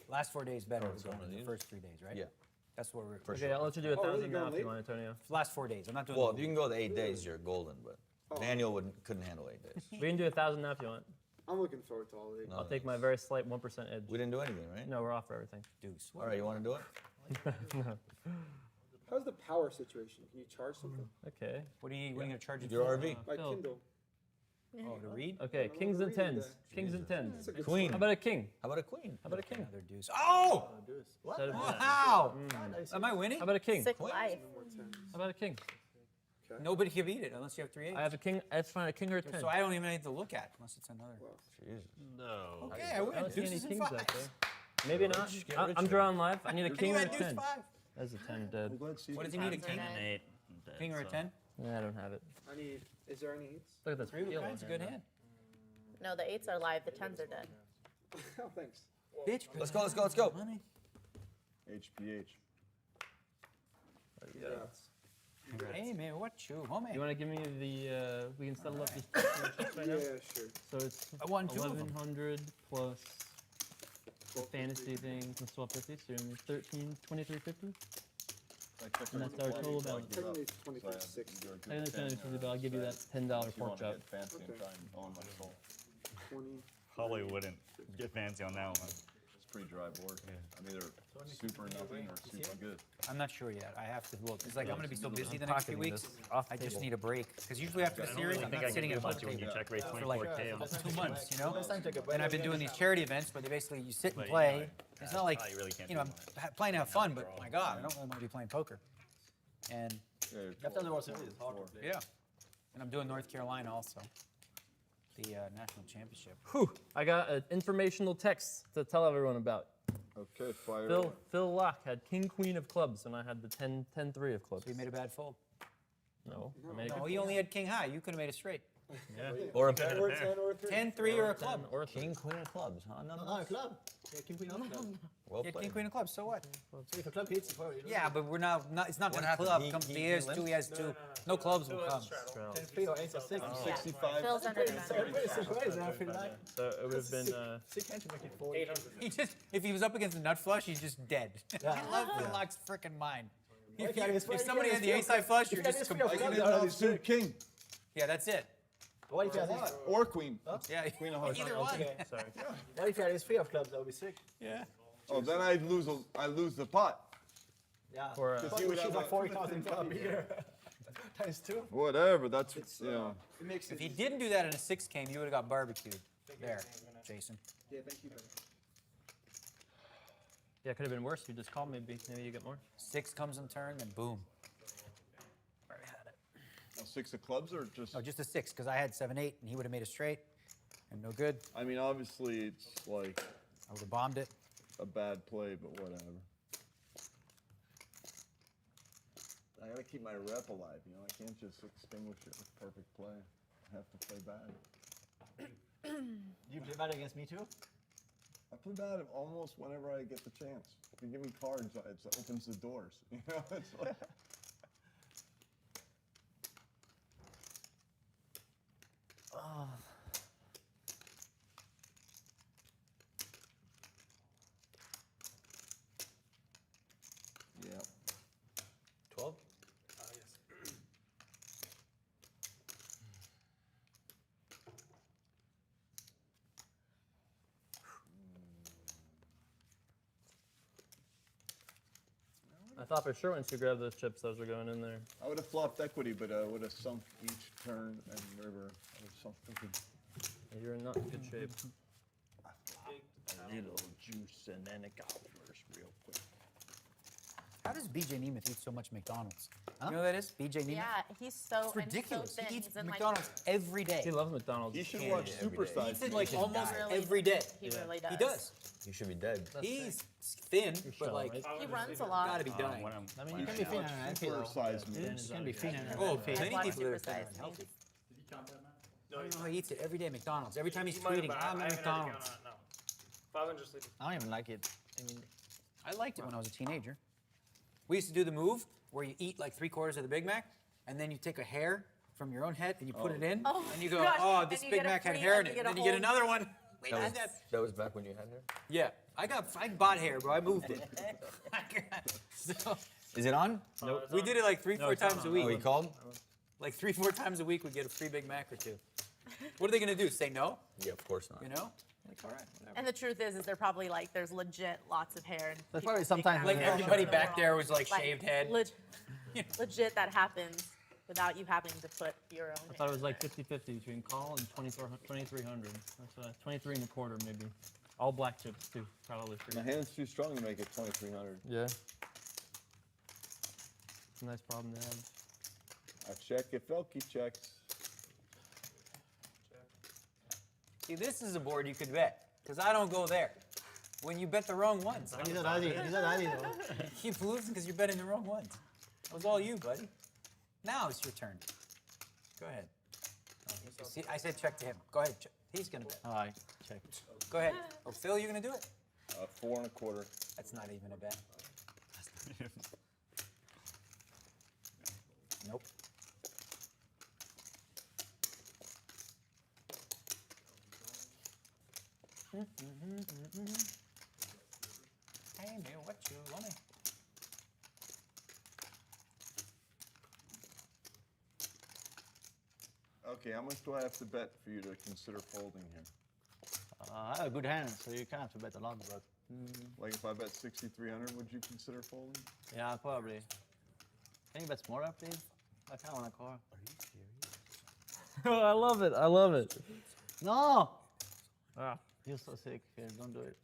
[SPEAKER 16] Last 4 days better
[SPEAKER 19] Oh, it's
[SPEAKER 16] than
[SPEAKER 19] one of
[SPEAKER 16] the
[SPEAKER 19] these?
[SPEAKER 16] first 3 days, right?
[SPEAKER 19] Yeah.
[SPEAKER 16] That's what we're.
[SPEAKER 3] Okay, I'll let you do 1,000 now if you want, Antonio.
[SPEAKER 16] Last 4 days. I'm not doing.
[SPEAKER 19] Well,
[SPEAKER 16] the
[SPEAKER 19] if you can go the 8 days, you're golden, but Daniel couldn't handle 8 days.
[SPEAKER 3] We can do 1,000 now if you want.
[SPEAKER 20] I'm looking forward to all of it.
[SPEAKER 3] I'll take my very slight 1% edge.
[SPEAKER 19] We didn't do anything, right?
[SPEAKER 3] No, we're off for everything.
[SPEAKER 16] Deuce.
[SPEAKER 19] All right, you want to do it?
[SPEAKER 3] No.
[SPEAKER 20] How's the power situation? Can you charge something?
[SPEAKER 3] Okay.
[SPEAKER 16] What are you gonna charge it
[SPEAKER 19] Your
[SPEAKER 16] for?
[SPEAKER 19] RV.
[SPEAKER 20] My
[SPEAKER 3] Phil.
[SPEAKER 20] Kindle.
[SPEAKER 16] Oh, to read?
[SPEAKER 3] Okay, kings and tens. Kings and tens.
[SPEAKER 20] That's a good
[SPEAKER 19] Queen.
[SPEAKER 3] How about a king?
[SPEAKER 19] How about a queen?
[SPEAKER 3] How about a king?
[SPEAKER 16] Another deuce. Oh!
[SPEAKER 3] What?
[SPEAKER 16] Wow! Am I winning?
[SPEAKER 3] How about a king?
[SPEAKER 4] Sick life.
[SPEAKER 3] How about a king?
[SPEAKER 16] Nobody can beat it unless you have 3 8s.
[SPEAKER 3] I have a king. Let's find a king or a 10.
[SPEAKER 16] So I don't even need to look at unless it's another.
[SPEAKER 19] Jesus.
[SPEAKER 11] No.
[SPEAKER 16] Okay, I
[SPEAKER 3] I
[SPEAKER 16] win.
[SPEAKER 3] don't see any
[SPEAKER 16] Deuces and
[SPEAKER 3] kings out
[SPEAKER 16] fives.
[SPEAKER 3] there. Maybe not. I'm drawing live. I need a king or a
[SPEAKER 16] You had deuce
[SPEAKER 3] 10.
[SPEAKER 16] five.
[SPEAKER 3] That's a 10 dead.
[SPEAKER 16] What does he need? A king?
[SPEAKER 11] An 8.
[SPEAKER 16] King or a 10?
[SPEAKER 3] Yeah, I don't have it.
[SPEAKER 20] I need. Is there any eights?
[SPEAKER 3] Look at this.
[SPEAKER 16] Three of
[SPEAKER 3] peel
[SPEAKER 16] kinds, a
[SPEAKER 3] on
[SPEAKER 16] good
[SPEAKER 3] here.
[SPEAKER 16] hand.
[SPEAKER 4] No, the 8s are live, the 10s are dead.
[SPEAKER 20] Oh, thanks.
[SPEAKER 16] Bitch.
[SPEAKER 19] Let's go, let's go, let's go.
[SPEAKER 16] Money.
[SPEAKER 2] HPH.
[SPEAKER 20] Congrats.
[SPEAKER 16] Hey man, what you, homie?
[SPEAKER 3] You want to give me the? We can settle up these chips right now.
[SPEAKER 20] Yeah, sure.
[SPEAKER 3] So it's
[SPEAKER 16] I won 2 of them.
[SPEAKER 3] 1,100 plus the fantasy thing plus 1250. So you're 13, 2350. And that's our total balance.
[SPEAKER 20] Technically it's 23.6.
[SPEAKER 3] I understand it's but I'll give you that $10 pork chop.
[SPEAKER 2] Fancy and try and own my soul.
[SPEAKER 20] 20.
[SPEAKER 11] Probably wouldn't get fancy on that one.
[SPEAKER 2] It's pretty dry board. I'm either super nothing or super good.
[SPEAKER 16] I'm not sure yet. I have to look. It's like I'm gonna be so busy the
[SPEAKER 3] I'm
[SPEAKER 16] next few
[SPEAKER 3] pocketing
[SPEAKER 16] weeks.
[SPEAKER 3] this off
[SPEAKER 16] I just
[SPEAKER 3] table.
[SPEAKER 16] need a break because usually after a series, I'm not sitting at a
[SPEAKER 11] much when
[SPEAKER 16] table
[SPEAKER 11] you check raise
[SPEAKER 16] for like
[SPEAKER 11] 24K.
[SPEAKER 16] 2 months, you know. And I've been doing these charity events where they basically you sit and
[SPEAKER 11] But,
[SPEAKER 16] play. It's not like
[SPEAKER 11] you really can't
[SPEAKER 16] you know
[SPEAKER 11] do
[SPEAKER 16] I'm playing to have fun, but my God, I don't really want to be playing poker. And
[SPEAKER 2] Yeah,
[SPEAKER 9] After the World Series, it's hard to play.
[SPEAKER 16] yeah, and I'm doing North Carolina also, the national championship.
[SPEAKER 3] Whew. I got an informational text to tell everyone about.
[SPEAKER 2] Okay, fire.
[SPEAKER 3] Phil Laak had king queen of clubs, and I had the 10-3 of clubs.
[SPEAKER 16] So you made a bad fold.
[SPEAKER 3] No, I made a
[SPEAKER 16] No,
[SPEAKER 3] good
[SPEAKER 16] he only had king high. You could have made it straight.
[SPEAKER 11] Yeah.
[SPEAKER 19] Or a
[SPEAKER 20] Or 10 or 3.
[SPEAKER 16] 10-3 or a club.
[SPEAKER 3] or a
[SPEAKER 19] king, queen of clubs, huh? None of
[SPEAKER 9] No,
[SPEAKER 19] us.
[SPEAKER 9] club. Yeah, king, queen, no club.
[SPEAKER 19] Well
[SPEAKER 16] Yeah,
[SPEAKER 19] played.
[SPEAKER 16] king queen of clubs. So what?
[SPEAKER 9] So if a club hits, you probably.
[SPEAKER 16] Yeah, but we're not it's not
[SPEAKER 19] What
[SPEAKER 16] the
[SPEAKER 19] happened?
[SPEAKER 16] club
[SPEAKER 19] He-
[SPEAKER 16] comes
[SPEAKER 19] he-
[SPEAKER 16] he has
[SPEAKER 19] he
[SPEAKER 16] 2, he has 2. No clubs will come.
[SPEAKER 9] 10-3 or 8-6.
[SPEAKER 2] 65.
[SPEAKER 4] Phil's under the gun.
[SPEAKER 9] I feel like.
[SPEAKER 3] So it would have been.
[SPEAKER 9] Six hands to make it 4.
[SPEAKER 16] He just if he was up against a nut flush, he's just dead. I love Phil Laak's freaking mind. If somebody had the ace high flush, you're just completely
[SPEAKER 2] Suit king.
[SPEAKER 16] yeah, that's it.
[SPEAKER 9] What if you had
[SPEAKER 2] Or queen.
[SPEAKER 16] Yeah,
[SPEAKER 2] Queen of hearts.
[SPEAKER 16] either one.
[SPEAKER 3] Sorry.
[SPEAKER 9] What if you had his 3 of clubs? That would be sick.
[SPEAKER 16] Yeah.
[SPEAKER 2] Oh, then I lose the pot.
[SPEAKER 9] Yeah.
[SPEAKER 3] For,
[SPEAKER 9] Because you would choose like 40,000 club here. Times 2.
[SPEAKER 2] Whatever. That's you know.
[SPEAKER 20] It makes
[SPEAKER 16] If
[SPEAKER 20] it
[SPEAKER 16] he didn't do that in a 6 game, you would have got barbecued. There, Jason.
[SPEAKER 20] Yeah, thank you, buddy.
[SPEAKER 3] yeah, it could have been worse. You just called maybe you get more.
[SPEAKER 16] 6 comes in turn, then boom. Already had it.
[SPEAKER 2] 6 of clubs or just?
[SPEAKER 16] No, just a 6 because I had 7-8 and he would have made it straight, and no good.
[SPEAKER 2] I mean, obviously it's like
[SPEAKER 16] I would have bombed it.
[SPEAKER 2] a bad play, but whatever. I gotta keep my rep alive, you know. I can't just extinguish it with perfect play. I have to play bad.
[SPEAKER 9] You play bad against me too?
[SPEAKER 2] I play bad almost whenever I get the chance. If you give me cards, it opens the doors. You know, it's like. Yeah.
[SPEAKER 16] 12?
[SPEAKER 9] Yes.
[SPEAKER 3] I thought for sure once you grab those chips, those were going in there.
[SPEAKER 2] I would have flopped equity, but I would have sunk each turn and river. I would have sunk thinking.
[SPEAKER 3] You're in not good shape.
[SPEAKER 11] A little juice and then it got worse real quick.
[SPEAKER 16] How does BJ Nemeth eat so much McDonald's? You know who that is? BJ Nemeth?
[SPEAKER 4] Yeah, he's so
[SPEAKER 16] It's ridiculous.
[SPEAKER 4] And he's so thin.
[SPEAKER 16] He eats
[SPEAKER 4] He's in
[SPEAKER 16] McDonald's every day.
[SPEAKER 3] He loves McDonald's.
[SPEAKER 2] He should watch Supersize.
[SPEAKER 16] He eats it
[SPEAKER 2] Me.
[SPEAKER 16] like almost every day.
[SPEAKER 4] He really does.
[SPEAKER 16] He does.
[SPEAKER 19] You should be dead.
[SPEAKER 16] He's thin, but like
[SPEAKER 4] He runs a lot.
[SPEAKER 16] gotta be dying.
[SPEAKER 9] I mean, you can be thin and unhealthy.
[SPEAKER 2] Supersize me.
[SPEAKER 9] You can be thin and
[SPEAKER 16] Oh,
[SPEAKER 9] unhealthy.
[SPEAKER 16] many
[SPEAKER 4] watch
[SPEAKER 16] people that are
[SPEAKER 4] Supersize.
[SPEAKER 16] thin and unhealthy.
[SPEAKER 11] Did you count that, man?
[SPEAKER 16] I don't know how he eats it every day. McDonald's. Every time he's
[SPEAKER 14] might have,
[SPEAKER 16] tweeting,
[SPEAKER 14] but
[SPEAKER 16] I'm
[SPEAKER 14] I
[SPEAKER 16] at
[SPEAKER 14] haven't had to
[SPEAKER 16] McDonald's.
[SPEAKER 14] count on it, no. 500 sleepers.
[SPEAKER 9] I don't even like it. I mean,
[SPEAKER 16] I liked it when I was a teenager. We used to do the move where you eat like 3/4 of the Big Mac, and then you take a hair from your own head and you put it in, and you go,
[SPEAKER 4] gosh.
[SPEAKER 16] oh,
[SPEAKER 4] And
[SPEAKER 16] this
[SPEAKER 4] you
[SPEAKER 16] Big
[SPEAKER 4] get a
[SPEAKER 16] Mac had
[SPEAKER 4] free-
[SPEAKER 16] hair in
[SPEAKER 4] and
[SPEAKER 16] it,
[SPEAKER 4] you
[SPEAKER 16] and
[SPEAKER 4] get
[SPEAKER 16] then
[SPEAKER 4] a
[SPEAKER 16] you get
[SPEAKER 4] whole-
[SPEAKER 16] another one. Wait, I had that.
[SPEAKER 19] That was back when you had hair?
[SPEAKER 16] Yeah, I bought hair, bro. I moved it. So,
[SPEAKER 19] Is it on?
[SPEAKER 3] Nope.
[SPEAKER 16] we did it like 3-4 times a week.
[SPEAKER 19] Oh, he called?
[SPEAKER 16] Like 3-4 times a week, we get a free Big Mac or two. What are they gonna do? Say no?
[SPEAKER 19] Yeah, of course not.
[SPEAKER 16] You know? Like, all right, whatever.
[SPEAKER 4] And the truth is they're probably like, there's legit lots of hair. And
[SPEAKER 18] There's
[SPEAKER 4] people
[SPEAKER 18] probably
[SPEAKER 4] think
[SPEAKER 18] sometimes
[SPEAKER 4] that
[SPEAKER 16] Like
[SPEAKER 4] way.
[SPEAKER 16] everybody back there was like
[SPEAKER 4] Like,
[SPEAKER 16] shaved head.
[SPEAKER 4] Legit, that happens without you having to put your own.
[SPEAKER 3] I thought it was like 50-50 between call and 2,300. That's 23 and a quarter maybe. All black chips too, probably free.
[SPEAKER 2] My hand's too strong to make it 2,300.
[SPEAKER 3] Yeah. It's a nice problem to have.
[SPEAKER 2] I check if ElkY checks.
[SPEAKER 16] See, this is a board you could bet, because I don't go there. When you bet the wrong ones.
[SPEAKER 18] He's not ready though.
[SPEAKER 16] You keep losing because you're betting the wrong ones. That was all you, buddy. Now it's your turn. Go ahead. Oh, see, I said check to him. Go ahead. Check. He's gonna bet.
[SPEAKER 3] All right, check.
[SPEAKER 16] Go ahead. Oh, Phil, you gonna do it?
[SPEAKER 2] 4 1/4.
[SPEAKER 16] That's not even a bet. Nope. Hey, man, what you want?
[SPEAKER 2] Okay, how much do I have to bet for you to consider folding here?
[SPEAKER 18] I have a good hand, so you can't have to bet a lot, but.
[SPEAKER 2] Like if I bet 6,300, would you consider folding?
[SPEAKER 18] Yeah, probably. Can you bet smaller, please? I kind of want to call.
[SPEAKER 3] I love it. I love it.
[SPEAKER 18] No! Ah, you're so sick. Here, don't do it.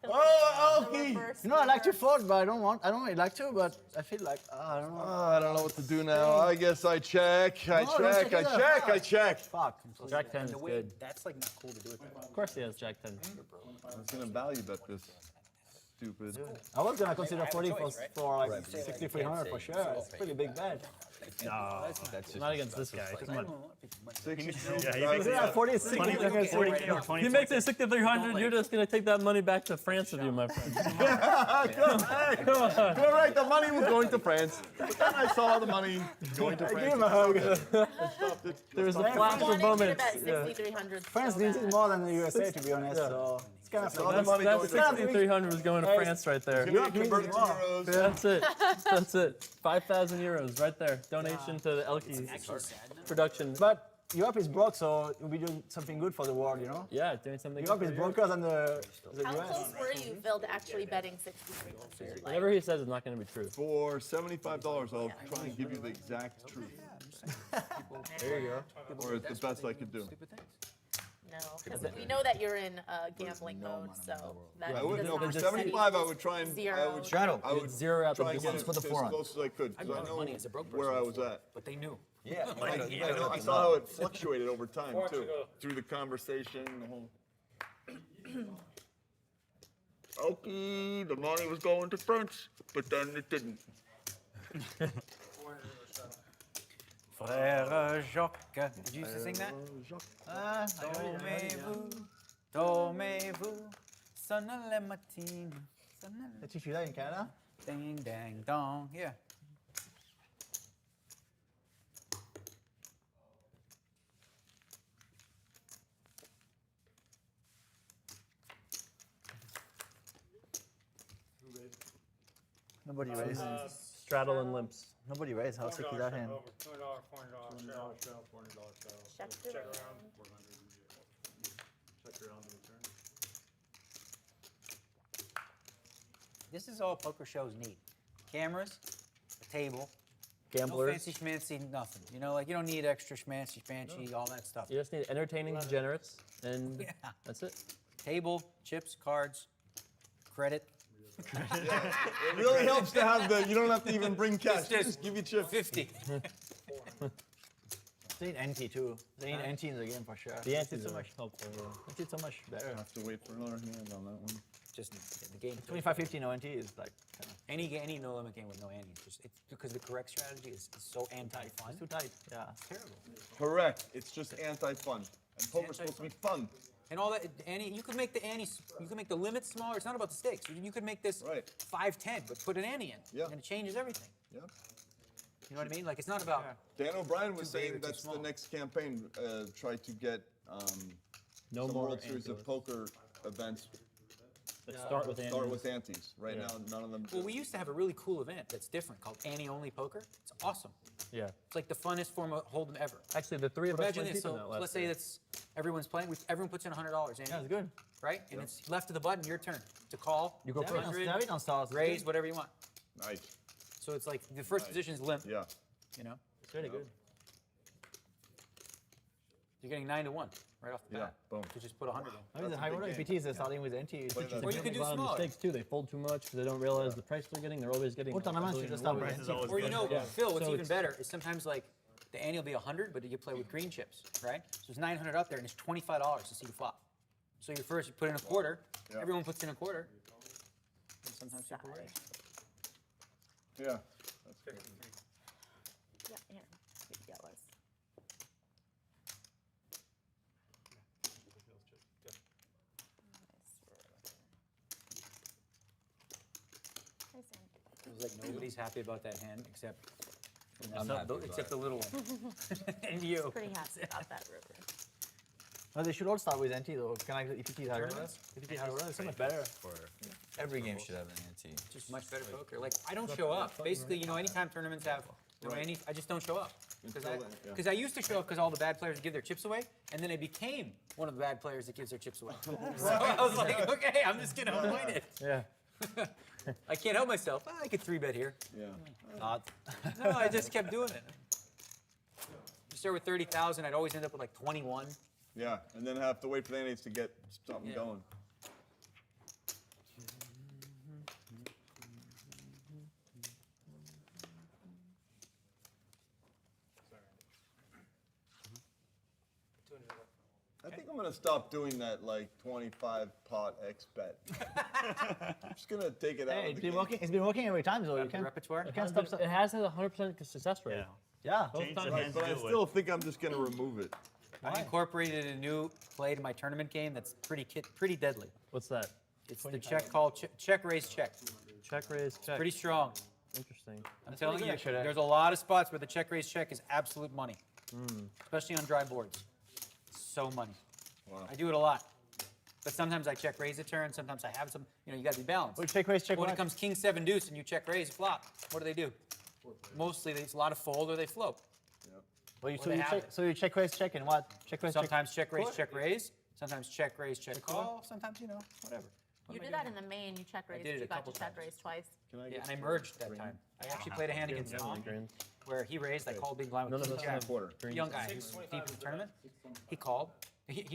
[SPEAKER 2] Oh, ElkY!
[SPEAKER 18] You know, I like to fold, but I don't really like to, but I feel like, I don't know.
[SPEAKER 2] I don't know what to do now. I guess I check. I check.
[SPEAKER 18] Fuck.
[SPEAKER 3] Jack 10 is good.
[SPEAKER 16] That's like not cool to do it.
[SPEAKER 3] Of course he has Jack 10.
[SPEAKER 2] I was gonna value bet this. Stupid.
[SPEAKER 18] I was gonna consider 40
[SPEAKER 16] choice,
[SPEAKER 18] for
[SPEAKER 16] right?
[SPEAKER 18] like 6,300 for sure. It's a pretty big bet.
[SPEAKER 3] No, that's not against this guy. Come on.
[SPEAKER 11] Yeah, he makes
[SPEAKER 18] Yeah,
[SPEAKER 11] it
[SPEAKER 18] 40,
[SPEAKER 11] 40K or 20.
[SPEAKER 3] He makes it 6,300. You're just gonna take that money back to France with you, my friend.
[SPEAKER 2] Correct. The money was going to France, but then I saw the money going to France.
[SPEAKER 18] Give him a hug.
[SPEAKER 3] There's a flash of moments. Yeah.
[SPEAKER 4] 6,300.
[SPEAKER 18] France needs it more than the USA, to be honest. So it's kind of
[SPEAKER 3] That's 6,300 was going to France right there.
[SPEAKER 2] Convert it to euros.
[SPEAKER 3] That's it. That's it. 5,000 euros right there. Donation to the ElkY production.
[SPEAKER 18] But Europe is broke, so you'll be doing something good for the world, you know?
[SPEAKER 3] Yeah, doing something.
[SPEAKER 18] Europe is broker than the
[SPEAKER 4] How
[SPEAKER 18] US.
[SPEAKER 4] close were you, Phil, to actually betting 6,300? Like,
[SPEAKER 3] Whatever he says is not going to be true.
[SPEAKER 2] For $75, I'll try and give you the exact truth.
[SPEAKER 3] There you go.
[SPEAKER 2] Or it's the best I could do.
[SPEAKER 4] no, because we know that you're in gambling mode, so that
[SPEAKER 2] I would
[SPEAKER 4] does
[SPEAKER 2] no, for
[SPEAKER 4] not
[SPEAKER 2] 75 I would try and
[SPEAKER 4] Zero.
[SPEAKER 2] I would
[SPEAKER 3] Zero out the
[SPEAKER 2] try and get
[SPEAKER 3] business
[SPEAKER 2] it
[SPEAKER 19] for the
[SPEAKER 2] as
[SPEAKER 19] forearm.
[SPEAKER 2] close as I could because I know
[SPEAKER 16] money as a broke
[SPEAKER 2] where
[SPEAKER 16] person
[SPEAKER 2] I was at.
[SPEAKER 16] But they knew.
[SPEAKER 19] Yeah.
[SPEAKER 2] I saw how it fluctuated over time too, through the conversation, the whole. Okay, the money was going to France, but then it didn't.
[SPEAKER 16] Frère Jacques. Did you used to sing that? Dormez-vous, sonne le matin.
[SPEAKER 18] Did you feel that in Canada?
[SPEAKER 16] Ding, dang, dong. Yeah.
[SPEAKER 18] Nobody raised.
[SPEAKER 3] Straddle and limps.
[SPEAKER 18] Nobody raised. How sick is that hand?
[SPEAKER 4] check the room.
[SPEAKER 16] This is all poker shows need. Cameras, a table,
[SPEAKER 3] Gamblers.
[SPEAKER 16] no fancy schmancy, nothing. You know, like you don't need extra schmancy, fancy, all that stuff.
[SPEAKER 3] You just need entertaining degenerates, and that's it.
[SPEAKER 16] Table, chips, cards, credit.
[SPEAKER 2] It really helps to have the. You don't have to even bring cash. Just give you chips.
[SPEAKER 16] 50.
[SPEAKER 18] They need ante too. They need ante in the game for sure.
[SPEAKER 3] The ante's
[SPEAKER 18] so
[SPEAKER 3] so
[SPEAKER 18] much.
[SPEAKER 3] much helpful.
[SPEAKER 18] Ante so much better.
[SPEAKER 2] I have to wait for another hand on that one.
[SPEAKER 16] Just the game.
[SPEAKER 18] 25-50 no ante is like kind of
[SPEAKER 16] Any no limit game with no ante. It's because the correct strategy is so anti-fun.
[SPEAKER 18] it's too tight. Yeah.
[SPEAKER 16] It's terrible.
[SPEAKER 2] Correct. It's just anti-fun, and poker's supposed to be fun.
[SPEAKER 16] And all that, ante, you could make the ante, you could make the limit smaller. It's not about the stakes. You could make this 5-10, but put an ante in, and it changes everything.
[SPEAKER 2] Yeah.
[SPEAKER 16] You know what I mean? Like it's not about.
[SPEAKER 2] Dan O'Brien was
[SPEAKER 16] too big
[SPEAKER 2] saying
[SPEAKER 16] or too
[SPEAKER 2] that's
[SPEAKER 16] small.
[SPEAKER 2] the next campaign. Try to get
[SPEAKER 14] No
[SPEAKER 2] some
[SPEAKER 14] more
[SPEAKER 2] World Series of
[SPEAKER 14] ante.
[SPEAKER 2] Poker events
[SPEAKER 14] That start with
[SPEAKER 2] Start
[SPEAKER 14] antes.
[SPEAKER 2] with antes. Right now, none of them.
[SPEAKER 16] Well, we used to have a really cool event that's different called ante-only poker. It's awesome.
[SPEAKER 3] Yeah.
[SPEAKER 16] It's like the funnest form of Holdem ever.
[SPEAKER 3] Actually, the three of us
[SPEAKER 16] Imagine
[SPEAKER 3] went
[SPEAKER 16] this.
[SPEAKER 3] deep in
[SPEAKER 16] So
[SPEAKER 3] that last
[SPEAKER 16] let's say
[SPEAKER 3] year.
[SPEAKER 16] that's everyone's playing. Everyone puts in $100. Yeah,
[SPEAKER 3] it's good.
[SPEAKER 16] Right? And it's left of the button. Your turn to call.
[SPEAKER 3] You go first.
[SPEAKER 16] 100, raise whatever you want.
[SPEAKER 2] Nice.
[SPEAKER 16] So it's like the first position is limp.
[SPEAKER 2] Yeah.
[SPEAKER 16] You know.
[SPEAKER 3] It's really good.
[SPEAKER 16] You're getting 9-1 right off the bat.
[SPEAKER 2] Boom.
[SPEAKER 16] To just put 100 in.
[SPEAKER 9] I mean, the high order APTs are starting with NT.
[SPEAKER 16] Or you could do
[SPEAKER 3] A lot of
[SPEAKER 16] smaller.
[SPEAKER 3] mistakes too. They fold too much because they don't realize the price they're getting. They're always getting.
[SPEAKER 9] What tournaments should just start with NT?
[SPEAKER 16] Or you know, Phil, what's
[SPEAKER 3] So
[SPEAKER 16] even
[SPEAKER 3] it's-
[SPEAKER 16] better is sometimes like the ante will be 100, but you play with green chips, right? So there's 900 up there, and it's $25 to see the flop. So you first you put in a quarter. Everyone puts in a quarter. And sometimes people raise.
[SPEAKER 2] Yeah. That's good.
[SPEAKER 4] Yeah, here. Yeah, it was. Hi, Sam.
[SPEAKER 16] It was like nobody's happy about that hand except
[SPEAKER 19] I'm happy about
[SPEAKER 16] except
[SPEAKER 19] it.
[SPEAKER 16] the little one. And you.
[SPEAKER 4] Pretty happy about that river.
[SPEAKER 9] No, they should all start with NT though. Can I EPT high order? EPT high order is so much better.
[SPEAKER 19] Every game should have an ante.
[SPEAKER 16] Just much better poker. Like I don't show up. Basically, you know, anytime tournaments have I just don't show up. Because I used to show up because all the bad players give their chips away, and then I became one of the bad players that gives their chips away. So I was like, okay, I'm just gonna avoid it.
[SPEAKER 3] Yeah.
[SPEAKER 16] I can't help myself. I could 3-bet here.
[SPEAKER 2] Yeah.
[SPEAKER 16] Not. No, I just kept doing it. You start with 30,000, I'd always end up with like 21.
[SPEAKER 2] Yeah, and then have to wait for the antes to get something going. I think I'm gonna stop doing that like 25 pot X bet. I'm just gonna take it out.
[SPEAKER 9] Hey,
[SPEAKER 2] of
[SPEAKER 9] it's
[SPEAKER 2] the
[SPEAKER 9] been
[SPEAKER 2] game.
[SPEAKER 9] working. It's been working every time, so you can't.
[SPEAKER 16] Repertoire.
[SPEAKER 9] You can't stop.
[SPEAKER 3] It has had a 100% success rate.
[SPEAKER 9] Yeah.
[SPEAKER 3] Both times.
[SPEAKER 2] Right, but I still think I'm just gonna remove it.
[SPEAKER 16] I incorporated a new play to my tournament game that's pretty deadly.
[SPEAKER 3] What's that?
[SPEAKER 16] It's the check call, check raise check.
[SPEAKER 3] Check raise check.
[SPEAKER 16] Pretty strong.
[SPEAKER 3] Interesting.
[SPEAKER 16] I'm telling
[SPEAKER 9] pretty
[SPEAKER 16] you,
[SPEAKER 9] good, actually.
[SPEAKER 16] there's a lot of spots where the check raise check is absolute money, especially on dry boards. So money.
[SPEAKER 2] Wow.
[SPEAKER 16] I do it a lot. But sometimes I check raise a turn, sometimes I have some, you know, you gotta be balanced.
[SPEAKER 9] Well, check raise check.
[SPEAKER 16] When
[SPEAKER 9] what?
[SPEAKER 16] it comes king 7 deuce and you check raise flop, what do? Mostly it's a lot of fold or they float.
[SPEAKER 9] Well, you,
[SPEAKER 16] Or
[SPEAKER 9] so,
[SPEAKER 16] they
[SPEAKER 9] you
[SPEAKER 16] have
[SPEAKER 9] check,
[SPEAKER 16] it.
[SPEAKER 9] so you check raise check and what? Check raise
[SPEAKER 16] Sometimes check raise,
[SPEAKER 9] Cool.
[SPEAKER 16] check raise. Sometimes check raise, check call. Sometimes, you know, whatever.
[SPEAKER 4] You did that in the main. You check raised.
[SPEAKER 16] did it
[SPEAKER 4] You
[SPEAKER 16] a
[SPEAKER 4] got
[SPEAKER 16] couple
[SPEAKER 4] to check
[SPEAKER 16] times.
[SPEAKER 4] raise twice.
[SPEAKER 16] Yeah, and I merged that time. I actually played a hand against Tom where he raised. I called big blind with king jack. Young guy, who's deep in the tournament. He called.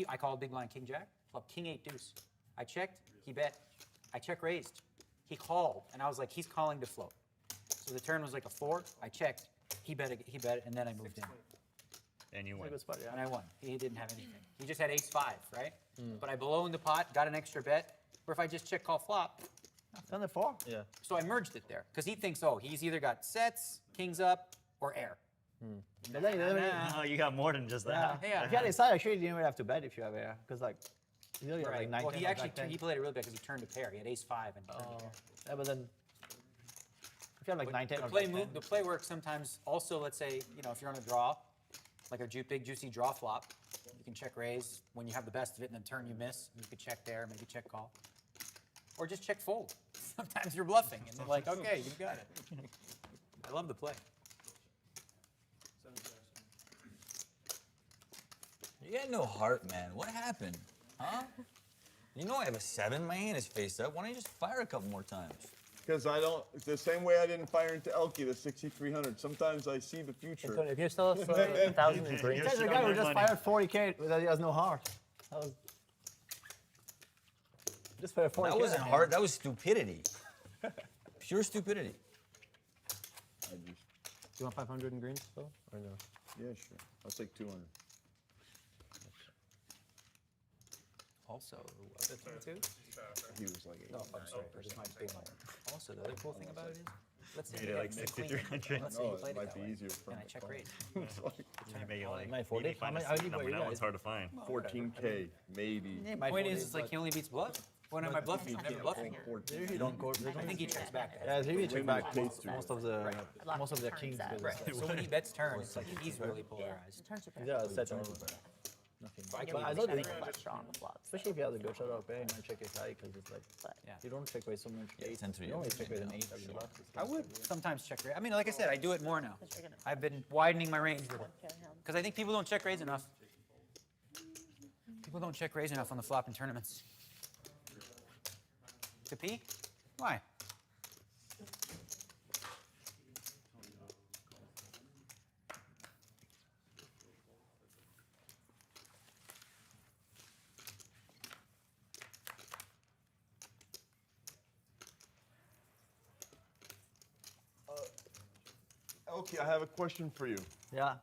[SPEAKER 16] I called big blind king jack. Flop king 8 deuce. I checked. He bet. I check raised. He called, and I was like, he's calling to float. So the turn was like a 4. I checked. He bet, and then I moved in.
[SPEAKER 11] And you win.
[SPEAKER 16] And I won. He didn't have anything. He just had ace 5, right? But I below in the pot, got an extra bet. Or if I just check call flop,
[SPEAKER 9] Done the 4.
[SPEAKER 3] Yeah.
[SPEAKER 16] so I merged it there. Because he thinks, oh, he's either got sets, kings up, or air.
[SPEAKER 11] Oh, you got more than just that.
[SPEAKER 16] Yeah.
[SPEAKER 9] If you had a side, actually, you didn't even have to bet if you have air, because like, you know, you have
[SPEAKER 16] Right.
[SPEAKER 9] like 9.
[SPEAKER 16] Well, he
[SPEAKER 9] 10,
[SPEAKER 16] actually
[SPEAKER 9] like 10.
[SPEAKER 16] he played it really bad because he turned a pair. He had ace 5 and turned a pair.
[SPEAKER 9] Yeah, but then if you have like 9 10
[SPEAKER 16] The
[SPEAKER 9] or
[SPEAKER 16] play
[SPEAKER 9] jack
[SPEAKER 16] move,
[SPEAKER 9] 10.
[SPEAKER 16] the play works sometimes. Also, let's say if you're on a draw, like a big juicy draw flop, you can check raise when you have the best of it, and then turn you miss. You could check there, maybe check call, or just check fold. Sometimes you're bluffing, and they're like, okay, you got it. I love the play.
[SPEAKER 19] You got no heart, man. What happened? Huh? You know I have a 7. My hand is face up. Why don't you just fire a couple more times?
[SPEAKER 2] Because I don't, the same way I didn't fire into ElkY, the 6300. Sometimes I see the future.
[SPEAKER 3] Antonio, if you still have 1,000 in green,
[SPEAKER 9] There's a guy who just fired 40K that he has no heart. That was just fired 40K.
[SPEAKER 19] That wasn't hard. That was stupidity. Pure stupidity.
[SPEAKER 2] I just,
[SPEAKER 3] do you want 500 in green still, or no?
[SPEAKER 2] yeah, sure. I'll take 200.
[SPEAKER 16] Also, the other thing too.
[SPEAKER 2] He was like 8.
[SPEAKER 16] Oh, I'm sorry. This might be my. Also, the other cool thing about it is Let's say
[SPEAKER 11] Made
[SPEAKER 16] you
[SPEAKER 11] it
[SPEAKER 16] had
[SPEAKER 11] like
[SPEAKER 16] the
[SPEAKER 11] 6300.
[SPEAKER 16] queen. Let's say you
[SPEAKER 17] No,
[SPEAKER 16] played
[SPEAKER 17] it
[SPEAKER 16] it
[SPEAKER 17] might
[SPEAKER 16] that
[SPEAKER 17] be
[SPEAKER 16] way.
[SPEAKER 17] easier for
[SPEAKER 16] And I
[SPEAKER 17] him.
[SPEAKER 16] check raise.
[SPEAKER 11] You make it like,
[SPEAKER 16] Might fold
[SPEAKER 11] maybe
[SPEAKER 16] it.
[SPEAKER 11] find
[SPEAKER 16] How
[SPEAKER 11] a
[SPEAKER 16] many- how
[SPEAKER 11] secret
[SPEAKER 16] deep
[SPEAKER 11] number.
[SPEAKER 16] were you
[SPEAKER 11] That
[SPEAKER 16] guys?
[SPEAKER 11] one's hard to find.
[SPEAKER 17] 14K, maybe.
[SPEAKER 16] Yeah, my point is like he only beats bluff. When am I bluffing? I'm never bluffing.
[SPEAKER 9] They usually don't go. They
[SPEAKER 16] I think he checks back.
[SPEAKER 9] Yeah, they usually check back
[SPEAKER 17] Takes
[SPEAKER 9] most of the kings.
[SPEAKER 16] Right.
[SPEAKER 9] Because
[SPEAKER 16] So when he bets turn, it's like he's really polarized.
[SPEAKER 9] yeah, set on. Nothing. But I don't think, especially if you have the good shot up, you might check it high because it's like you don't check raise so much. You only check raise an 8 every bluff.
[SPEAKER 16] I would sometimes check raise. I mean, like I said, I do it more now. I've been widening my range with it because I think people don't check raise enough. People don't check raise enough on the flop in tournaments. To P? Why?
[SPEAKER 2] ElkY, I have a question for you.
[SPEAKER 9] Yeah.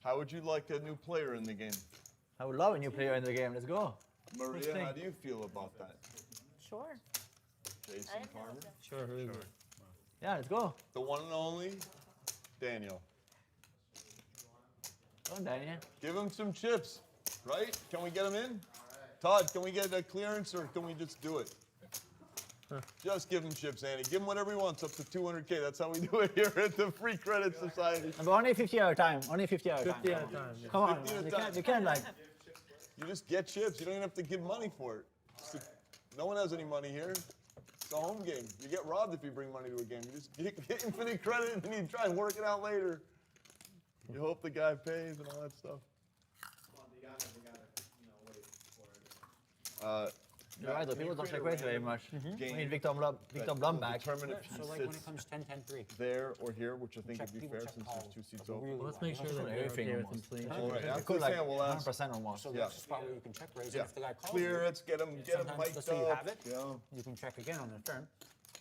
[SPEAKER 2] How would you like a new player in the game?
[SPEAKER 9] I would love a new player in the game. Let's go.
[SPEAKER 2] Maria, how do you feel about that?
[SPEAKER 4] Sure.
[SPEAKER 2] Jason Carter?
[SPEAKER 3] Sure.
[SPEAKER 9] Yeah, let's go.
[SPEAKER 2] The one and only Daniel.
[SPEAKER 9] Go, Daniel.
[SPEAKER 2] Give him some chips, right? Can we get him in? Todd, can we get a clearance or can we just do it? Just give him chips, Andy. Give him whatever he wants, up to 200K. That's how we do it here at the Free Credit Society.
[SPEAKER 9] But only 50 at a time. Only 50 at a time.
[SPEAKER 3] 50 at a time.
[SPEAKER 9] Come on,
[SPEAKER 2] 50 at a
[SPEAKER 9] man.
[SPEAKER 2] time.
[SPEAKER 9] You can't like.
[SPEAKER 2] You just get chips. You don't even have to give money for it. No one has any money here. It's a home game. You get robbed if you bring money to a game. You just get infinite credit and you try and work it out later. You hope the guy pays and all that stuff.
[SPEAKER 9] You're right, though. People don't check raise very much. I mean, Victor Blum back.
[SPEAKER 2] Determine if he
[SPEAKER 16] So like when it
[SPEAKER 2] sits
[SPEAKER 16] comes 10-10-3.
[SPEAKER 2] there or here, which I think
[SPEAKER 16] Check-
[SPEAKER 2] would be
[SPEAKER 16] people
[SPEAKER 2] fair
[SPEAKER 16] check
[SPEAKER 2] since
[SPEAKER 16] call.
[SPEAKER 2] there's 2 seats open.
[SPEAKER 3] Well, let's make sure that they're
[SPEAKER 9] Everything
[SPEAKER 3] okay with him
[SPEAKER 9] almost.
[SPEAKER 3] playing.
[SPEAKER 2] All right,
[SPEAKER 9] You
[SPEAKER 2] after
[SPEAKER 9] could
[SPEAKER 2] this
[SPEAKER 9] like
[SPEAKER 2] hand, we'll ask.
[SPEAKER 9] 100% almost.
[SPEAKER 16] So
[SPEAKER 2] Yeah.
[SPEAKER 16] that's the spot where you can check raise.
[SPEAKER 2] Yeah.
[SPEAKER 16] And if the guy calls
[SPEAKER 2] Clear
[SPEAKER 16] you,
[SPEAKER 2] it, get him
[SPEAKER 16] sometimes
[SPEAKER 2] mic'd
[SPEAKER 16] let's say you
[SPEAKER 2] up.
[SPEAKER 16] have it,
[SPEAKER 2] Yeah.
[SPEAKER 16] you can check again on the turn.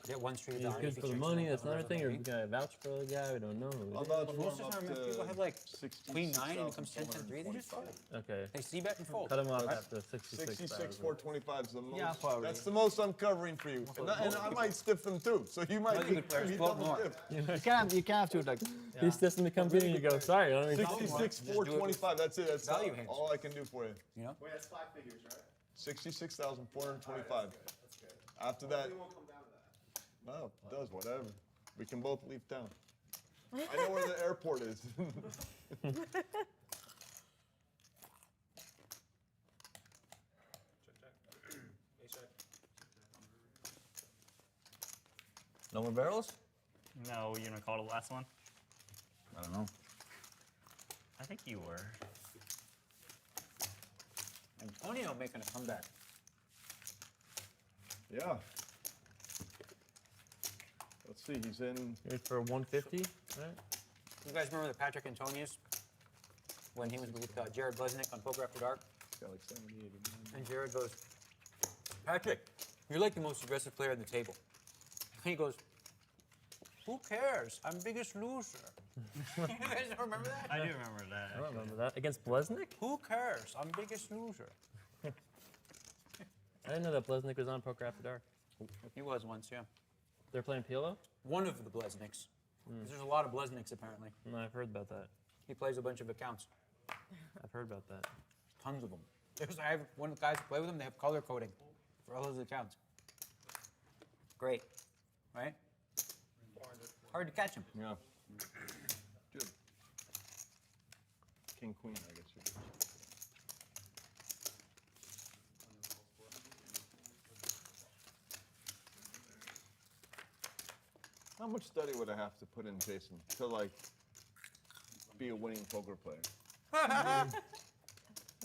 [SPEAKER 16] Get one street
[SPEAKER 3] He's
[SPEAKER 16] value.
[SPEAKER 3] good
[SPEAKER 16] if he
[SPEAKER 3] for the
[SPEAKER 16] checks
[SPEAKER 3] money.
[SPEAKER 16] in
[SPEAKER 3] That's
[SPEAKER 16] on
[SPEAKER 3] another thing. Or
[SPEAKER 16] another
[SPEAKER 3] we gotta vouch for the guy. We don't know.
[SPEAKER 2] I'll vouch for
[SPEAKER 16] Most
[SPEAKER 2] him
[SPEAKER 16] of the
[SPEAKER 2] up
[SPEAKER 16] time,
[SPEAKER 2] to
[SPEAKER 16] people have like
[SPEAKER 2] 66,
[SPEAKER 16] queen 9 and it comes 10-10-3, they just fold.
[SPEAKER 3] Okay.
[SPEAKER 16] They see bet and fold.
[SPEAKER 3] Cut him off
[SPEAKER 16] Right?
[SPEAKER 3] after 66.
[SPEAKER 2] 425 is the most.
[SPEAKER 9] Yeah, probably.
[SPEAKER 2] That's the most I'm covering for you. And I might stiff them too. So you might
[SPEAKER 16] Other good players
[SPEAKER 2] be
[SPEAKER 16] fold
[SPEAKER 2] double
[SPEAKER 16] more.
[SPEAKER 2] stiff.
[SPEAKER 9] You can't have to like.
[SPEAKER 3] He stiffs him to come in and you go, sorry, I don't need
[SPEAKER 2] 66, 425. That's it. That's
[SPEAKER 16] Value hands.
[SPEAKER 2] all I can do for you.
[SPEAKER 16] You know?
[SPEAKER 8] Wait, that's 5 figures, right?
[SPEAKER 2] 66,425. After that, well, it does whatever. We can both leave town. I know where the airport is.
[SPEAKER 19] No more barrels?
[SPEAKER 11] No, you gonna call the last one?
[SPEAKER 19] I don't know.
[SPEAKER 11] I think you were.
[SPEAKER 16] Antonio making a comeback.
[SPEAKER 2] Yeah. Let's see. He's in.
[SPEAKER 3] Here's for 150, right?
[SPEAKER 16] You guys remember the Patrick Antonius when he was with Jared Blesnick on Poker After Dark?
[SPEAKER 2] He's got like 70, 89.
[SPEAKER 16] And Jared goes, Patrick, you're like the most aggressive player on the table. And he goes, who cares? I'm biggest loser. You guys don't remember that?
[SPEAKER 11] I do remember that.
[SPEAKER 3] I don't remember that. Against Blesnick?
[SPEAKER 16] Who cares? I'm biggest loser.
[SPEAKER 3] I didn't know that Blesnick was on Poker After Dark.
[SPEAKER 16] He was once, yeah.
[SPEAKER 3] They're playing PLO?
[SPEAKER 16] One of the Blesnicks. There's a lot of Blesnicks, apparently.
[SPEAKER 3] No, I've heard about that.
[SPEAKER 16] He plays a bunch of accounts.
[SPEAKER 3] I've heard about that.
[SPEAKER 16] Tons of them. I have one of the guys who play with him, they have color coding for all those accounts. Great, right? Hard to catch him.
[SPEAKER 2] Yeah. Good. King, queen, I guess. How much study would I have to put in, Jason, to like be a winning poker player?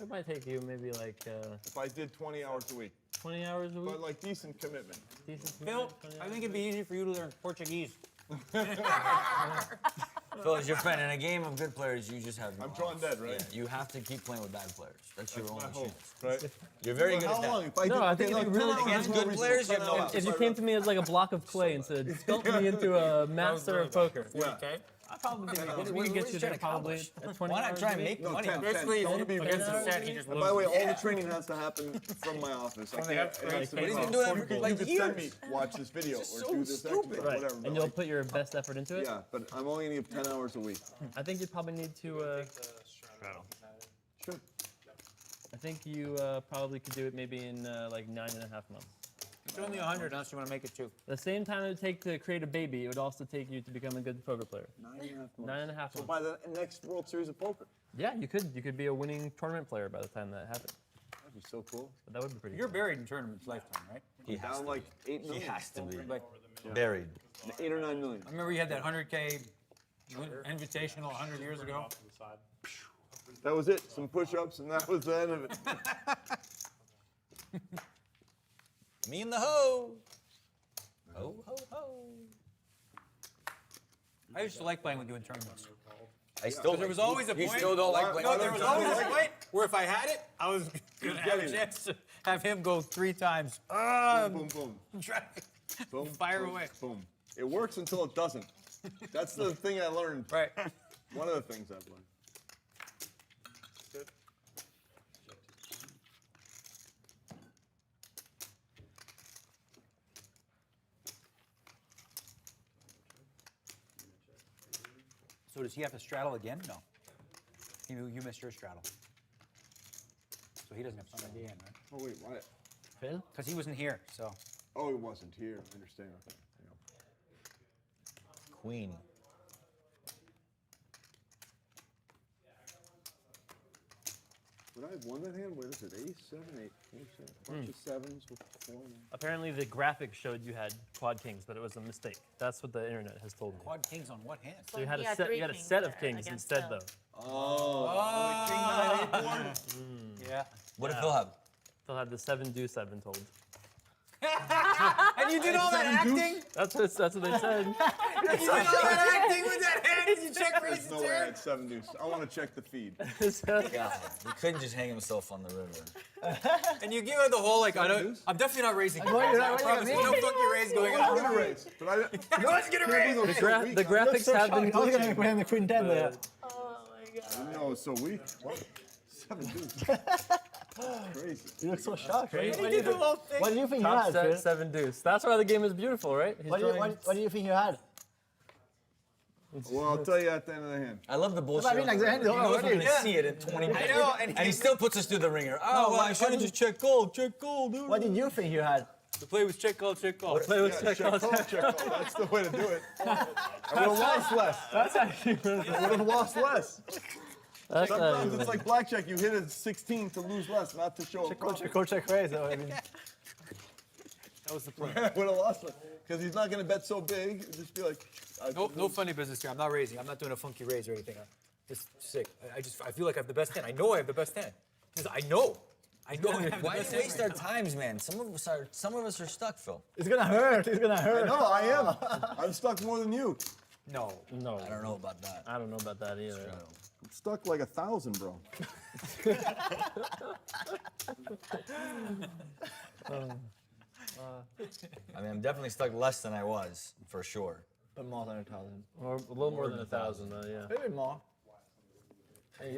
[SPEAKER 3] It might take you maybe like
[SPEAKER 2] If I did 20 hours a week.
[SPEAKER 3] 20 hours a week?
[SPEAKER 2] But like decent commitment.
[SPEAKER 16] Phil, I think it'd be easy for you to learn Portuguese.
[SPEAKER 6] Phil, as your friend, in a game of good players, you just have no
[SPEAKER 2] I'm drawn dead, right?
[SPEAKER 6] Yeah, you have to keep playing with bad players. That's your only
[SPEAKER 2] my hope,
[SPEAKER 6] chance.
[SPEAKER 2] right?
[SPEAKER 6] You're very
[SPEAKER 2] Well,
[SPEAKER 6] good
[SPEAKER 2] how
[SPEAKER 6] at that.
[SPEAKER 2] long? If I
[SPEAKER 3] No,
[SPEAKER 2] did,
[SPEAKER 3] I think
[SPEAKER 2] okay,
[SPEAKER 3] it'd be
[SPEAKER 2] like,
[SPEAKER 3] really
[SPEAKER 2] 10 hours
[SPEAKER 6] against
[SPEAKER 2] is
[SPEAKER 6] good
[SPEAKER 2] no
[SPEAKER 6] players,
[SPEAKER 2] reason.
[SPEAKER 6] you have no
[SPEAKER 2] 10 hours.
[SPEAKER 6] option.
[SPEAKER 3] If you came to me as like a block of clay and said, sculpt me into a master of poker.
[SPEAKER 2] Yeah.
[SPEAKER 3] I probably think
[SPEAKER 19] What
[SPEAKER 3] we can get you there
[SPEAKER 19] trying to
[SPEAKER 3] probably
[SPEAKER 19] accomplish?
[SPEAKER 3] at 20
[SPEAKER 19] Why not
[SPEAKER 3] hours
[SPEAKER 19] try
[SPEAKER 3] a
[SPEAKER 19] and
[SPEAKER 3] week.
[SPEAKER 19] make money?
[SPEAKER 2] 10,
[SPEAKER 19] Basically,
[SPEAKER 2] 10. I wanna be
[SPEAKER 3] against
[SPEAKER 2] visible.
[SPEAKER 3] the set, he just
[SPEAKER 2] And by the way, all
[SPEAKER 19] Yeah.
[SPEAKER 2] the training has to happen from my office. I
[SPEAKER 3] From the
[SPEAKER 2] can't.
[SPEAKER 3] experts.
[SPEAKER 2] It has to
[SPEAKER 3] But
[SPEAKER 2] be
[SPEAKER 3] he's been
[SPEAKER 19] doing it
[SPEAKER 2] you
[SPEAKER 19] for,
[SPEAKER 2] could-
[SPEAKER 19] like,
[SPEAKER 2] you could send me
[SPEAKER 19] years.
[SPEAKER 2] watch this video
[SPEAKER 19] It's
[SPEAKER 2] or
[SPEAKER 19] so
[SPEAKER 2] do this
[SPEAKER 19] stupid.
[SPEAKER 2] exercise,
[SPEAKER 3] Right,
[SPEAKER 2] whatever.
[SPEAKER 3] and
[SPEAKER 2] but
[SPEAKER 3] you'll
[SPEAKER 2] like-
[SPEAKER 3] put your best effort into it.
[SPEAKER 2] Yeah, but I'm only gonna give 10 hours a week.
[SPEAKER 3] I think you probably need to.
[SPEAKER 2] Sure.
[SPEAKER 3] I think you probably could do it maybe in like 9.5 months.
[SPEAKER 16] It's only 100 unless you want to make it 2.
[SPEAKER 3] The same time it would take to create a baby, it would also take you to become a good poker player.
[SPEAKER 2] 9.5 months.
[SPEAKER 3] 9.5 months.
[SPEAKER 2] So by the next World Series of Poker.
[SPEAKER 3] Yeah, you could be a winning tournament player by the time that happened.
[SPEAKER 2] That'd be so cool.
[SPEAKER 3] But that would be pretty.
[SPEAKER 16] You're
[SPEAKER 3] cool.
[SPEAKER 16] buried in tournaments lifetime, right?
[SPEAKER 19] He has
[SPEAKER 2] Down
[SPEAKER 19] to
[SPEAKER 2] like
[SPEAKER 19] be.
[SPEAKER 2] 8 million.
[SPEAKER 19] He has to be
[SPEAKER 16] Like,
[SPEAKER 19] buried.
[SPEAKER 2] 8 or 9 million.
[SPEAKER 16] I remember you had that 100K invitational 100 years ago.
[SPEAKER 2] That was it. Some push-ups, and that was the end of it.
[SPEAKER 16] Me and the hoe. Ho, ho, ho. I used to like playing with you in tournaments.
[SPEAKER 19] I still.
[SPEAKER 16] There was always a point.
[SPEAKER 19] You still don't like playing.
[SPEAKER 16] No, there was always a point where if I had it, I was going to have a chance to have him go 3 times.
[SPEAKER 2] Boom, boom, boom.
[SPEAKER 16] Boom. Fire away.
[SPEAKER 2] Boom. It works until it doesn't. That's the thing I learned.
[SPEAKER 16] Right.
[SPEAKER 2] One of the things I've learned.
[SPEAKER 16] So does he have to straddle again? No. You missed your straddle. So he doesn't have something in, right?
[SPEAKER 2] Oh, wait, what?
[SPEAKER 3] Phil?
[SPEAKER 16] Because he wasn't here, so.
[SPEAKER 2] Oh, it wasn't here. I understand. Okay.
[SPEAKER 19] Queen.
[SPEAKER 2] Would I have won that hand? Wait, is it ace, 7, 8, 4, 7? Bunch of sevens with 4.
[SPEAKER 3] Apparently the graphic showed you had quad kings, but it was a mistake. That's what the internet has told me.
[SPEAKER 16] Quad kings on what hand?
[SPEAKER 3] So you had
[SPEAKER 4] He
[SPEAKER 3] a
[SPEAKER 4] had
[SPEAKER 3] set.
[SPEAKER 4] three
[SPEAKER 3] You had a
[SPEAKER 4] kings
[SPEAKER 3] set of
[SPEAKER 4] there
[SPEAKER 3] kings
[SPEAKER 4] against
[SPEAKER 3] instead,
[SPEAKER 4] Phil.
[SPEAKER 3] though.
[SPEAKER 2] Oh.
[SPEAKER 16] King 9, 8 board. Yeah.
[SPEAKER 19] What did Phil have?
[SPEAKER 3] Phil had the 7 deuce. I've been told.
[SPEAKER 16] And you did all that acting?
[SPEAKER 3] That's what they said.
[SPEAKER 16] You did all that acting with that hand? Did you check raise
[SPEAKER 2] There's no way I had 7 deuce. I want to check the feed.
[SPEAKER 19] God, he couldn't just hang himself on the river.
[SPEAKER 16] And you give her the whole, like, I'm definitely not raising. I promise. There's no funky raise going
[SPEAKER 2] I'm
[SPEAKER 16] on.
[SPEAKER 2] gonna raise. But I,
[SPEAKER 16] No one's gonna raise.
[SPEAKER 3] The graphics have been glitching.
[SPEAKER 18] We're in the queen 10 there.
[SPEAKER 4] Oh my god.
[SPEAKER 2] I didn't know it was so weak. What? 7 deuce. Crazy.
[SPEAKER 18] You look so shocked. What
[SPEAKER 16] He did the whole thing.
[SPEAKER 18] do you think you
[SPEAKER 3] Top
[SPEAKER 18] had,
[SPEAKER 3] set,
[SPEAKER 18] Phil?
[SPEAKER 3] 7 deuce. That's why the game is beautiful, right? He's
[SPEAKER 18] What do you think you had?
[SPEAKER 2] Well, I'll tell you at the end of the hand.
[SPEAKER 19] I love the bullshit.
[SPEAKER 18] I mean, like the hand is
[SPEAKER 19] He knows
[SPEAKER 18] over.
[SPEAKER 19] we're gonna see it in 20 minutes.
[SPEAKER 16] I know,
[SPEAKER 19] And he still puts us through the ringer. Oh, well, I should have just checked gold, dude.
[SPEAKER 18] What did you think you had?
[SPEAKER 16] The play was check call, check call.
[SPEAKER 3] Play with check
[SPEAKER 2] Check call, check call. That's the way to do it. I would have lost less.
[SPEAKER 3] That's actually
[SPEAKER 2] I would have lost less.
[SPEAKER 3] that's
[SPEAKER 2] Sometimes it's like blackjack. You hit a 16 to lose less, not to show a profit.
[SPEAKER 18] Check raise. So, I mean,
[SPEAKER 16] That was the play.
[SPEAKER 2] I would have lost less. Because he's not going to bet so big. It'd just be like...
[SPEAKER 16] No funny business here. I'm not raising. I'm not doing a funky raise or anything. Just sick. I feel like I have the best hand. I know I have the best hand. Because I know I have the
[SPEAKER 19] Why
[SPEAKER 16] best
[SPEAKER 19] do
[SPEAKER 16] hand.
[SPEAKER 19] you waste our times, man? Some of us are stuck, Phil.
[SPEAKER 18] it's gonna hurt. It's gonna hurt.
[SPEAKER 2] No, I am. I'm stuck more than you.
[SPEAKER 16] No.
[SPEAKER 3] no.
[SPEAKER 19] I don't know about that.
[SPEAKER 3] I don't know about that either.
[SPEAKER 2] I'm stuck like 1,000, bro.
[SPEAKER 19] I mean, I'm definitely stuck less than I was, for sure.
[SPEAKER 18] But more than 1,000.
[SPEAKER 3] Or a little more than 1,000, though. Yeah.
[SPEAKER 18] Maybe more.
[SPEAKER 3] Hey,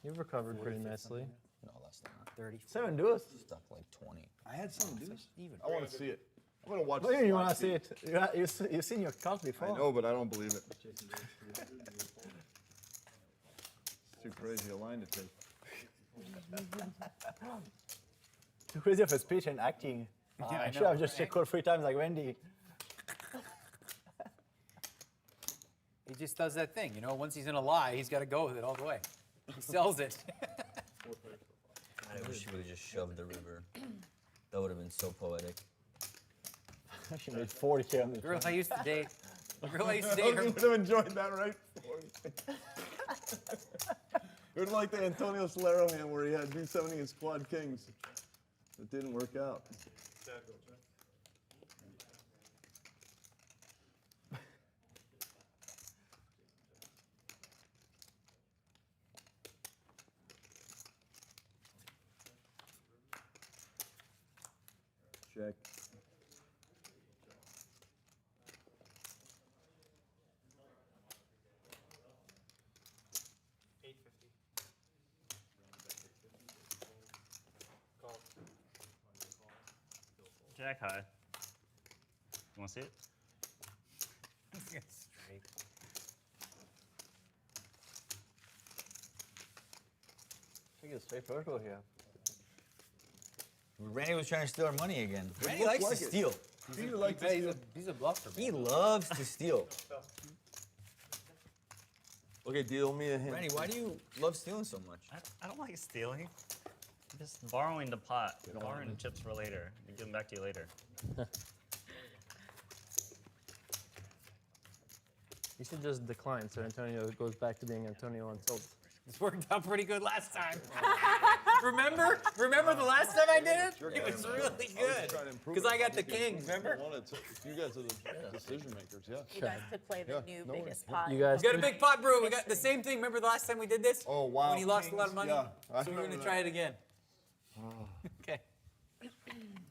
[SPEAKER 3] you've recovered pretty nicely.
[SPEAKER 19] No, less than that.
[SPEAKER 16] 30.
[SPEAKER 18] 7 deuce.
[SPEAKER 19] Stuck like 20.
[SPEAKER 2] I had 7 deuce. I want to see it. I'm going to watch
[SPEAKER 18] What do
[SPEAKER 2] this
[SPEAKER 18] you
[SPEAKER 2] live
[SPEAKER 18] want to see
[SPEAKER 2] feed.
[SPEAKER 18] it? You've seen your cards before.
[SPEAKER 2] I know, but I don't believe it. It's too crazy a line to take.
[SPEAKER 18] Too crazy of a speech and acting. I should have just checked call 3 times like Wendy.
[SPEAKER 16] He just does that thing, you know. Once he's in a lie, he's got to go with it all the way. He sells it.
[SPEAKER 19] I wish he would have just shoved the river. That would have been so poetic.
[SPEAKER 18] She made 40K on the
[SPEAKER 16] Girl I used to date. Girl I used to
[SPEAKER 2] You
[SPEAKER 16] date. Her.
[SPEAKER 2] would have enjoyed that, right? It would like the Antonio Solero hand where he had B7 against quad kings. It didn't work out. Check.
[SPEAKER 11] Jack high. You want to see it?
[SPEAKER 16] Straight.
[SPEAKER 9] I get straight purple here.
[SPEAKER 19] Randy was trying to steal our money again. Randy likes to steal.
[SPEAKER 16] He's a bluffer.
[SPEAKER 19] He loves to steal.
[SPEAKER 2] Okay, deal me a hint.
[SPEAKER 19] Randy, why do you love stealing so much?
[SPEAKER 11] I don't like stealing. I'm just borrowing the pot. Borrowing the chips for later. I'll give them back to you later.
[SPEAKER 3] You should just decline so Antonio goes back to being Antonio Unsold.
[SPEAKER 16] This worked out pretty good last time. Remember? Remember the last time I did it? It was really good. Because I got the king, remember?
[SPEAKER 2] You guys are the decision makers, yeah.
[SPEAKER 4] You guys could play the new biggest pot.
[SPEAKER 3] You guys
[SPEAKER 16] We got a big pot brew. We got the same thing. Remember the last time we did this?
[SPEAKER 2] Oh, wow.
[SPEAKER 16] When he lost a lot of money?
[SPEAKER 2] Yeah,
[SPEAKER 16] So we're going to try it again. Okay.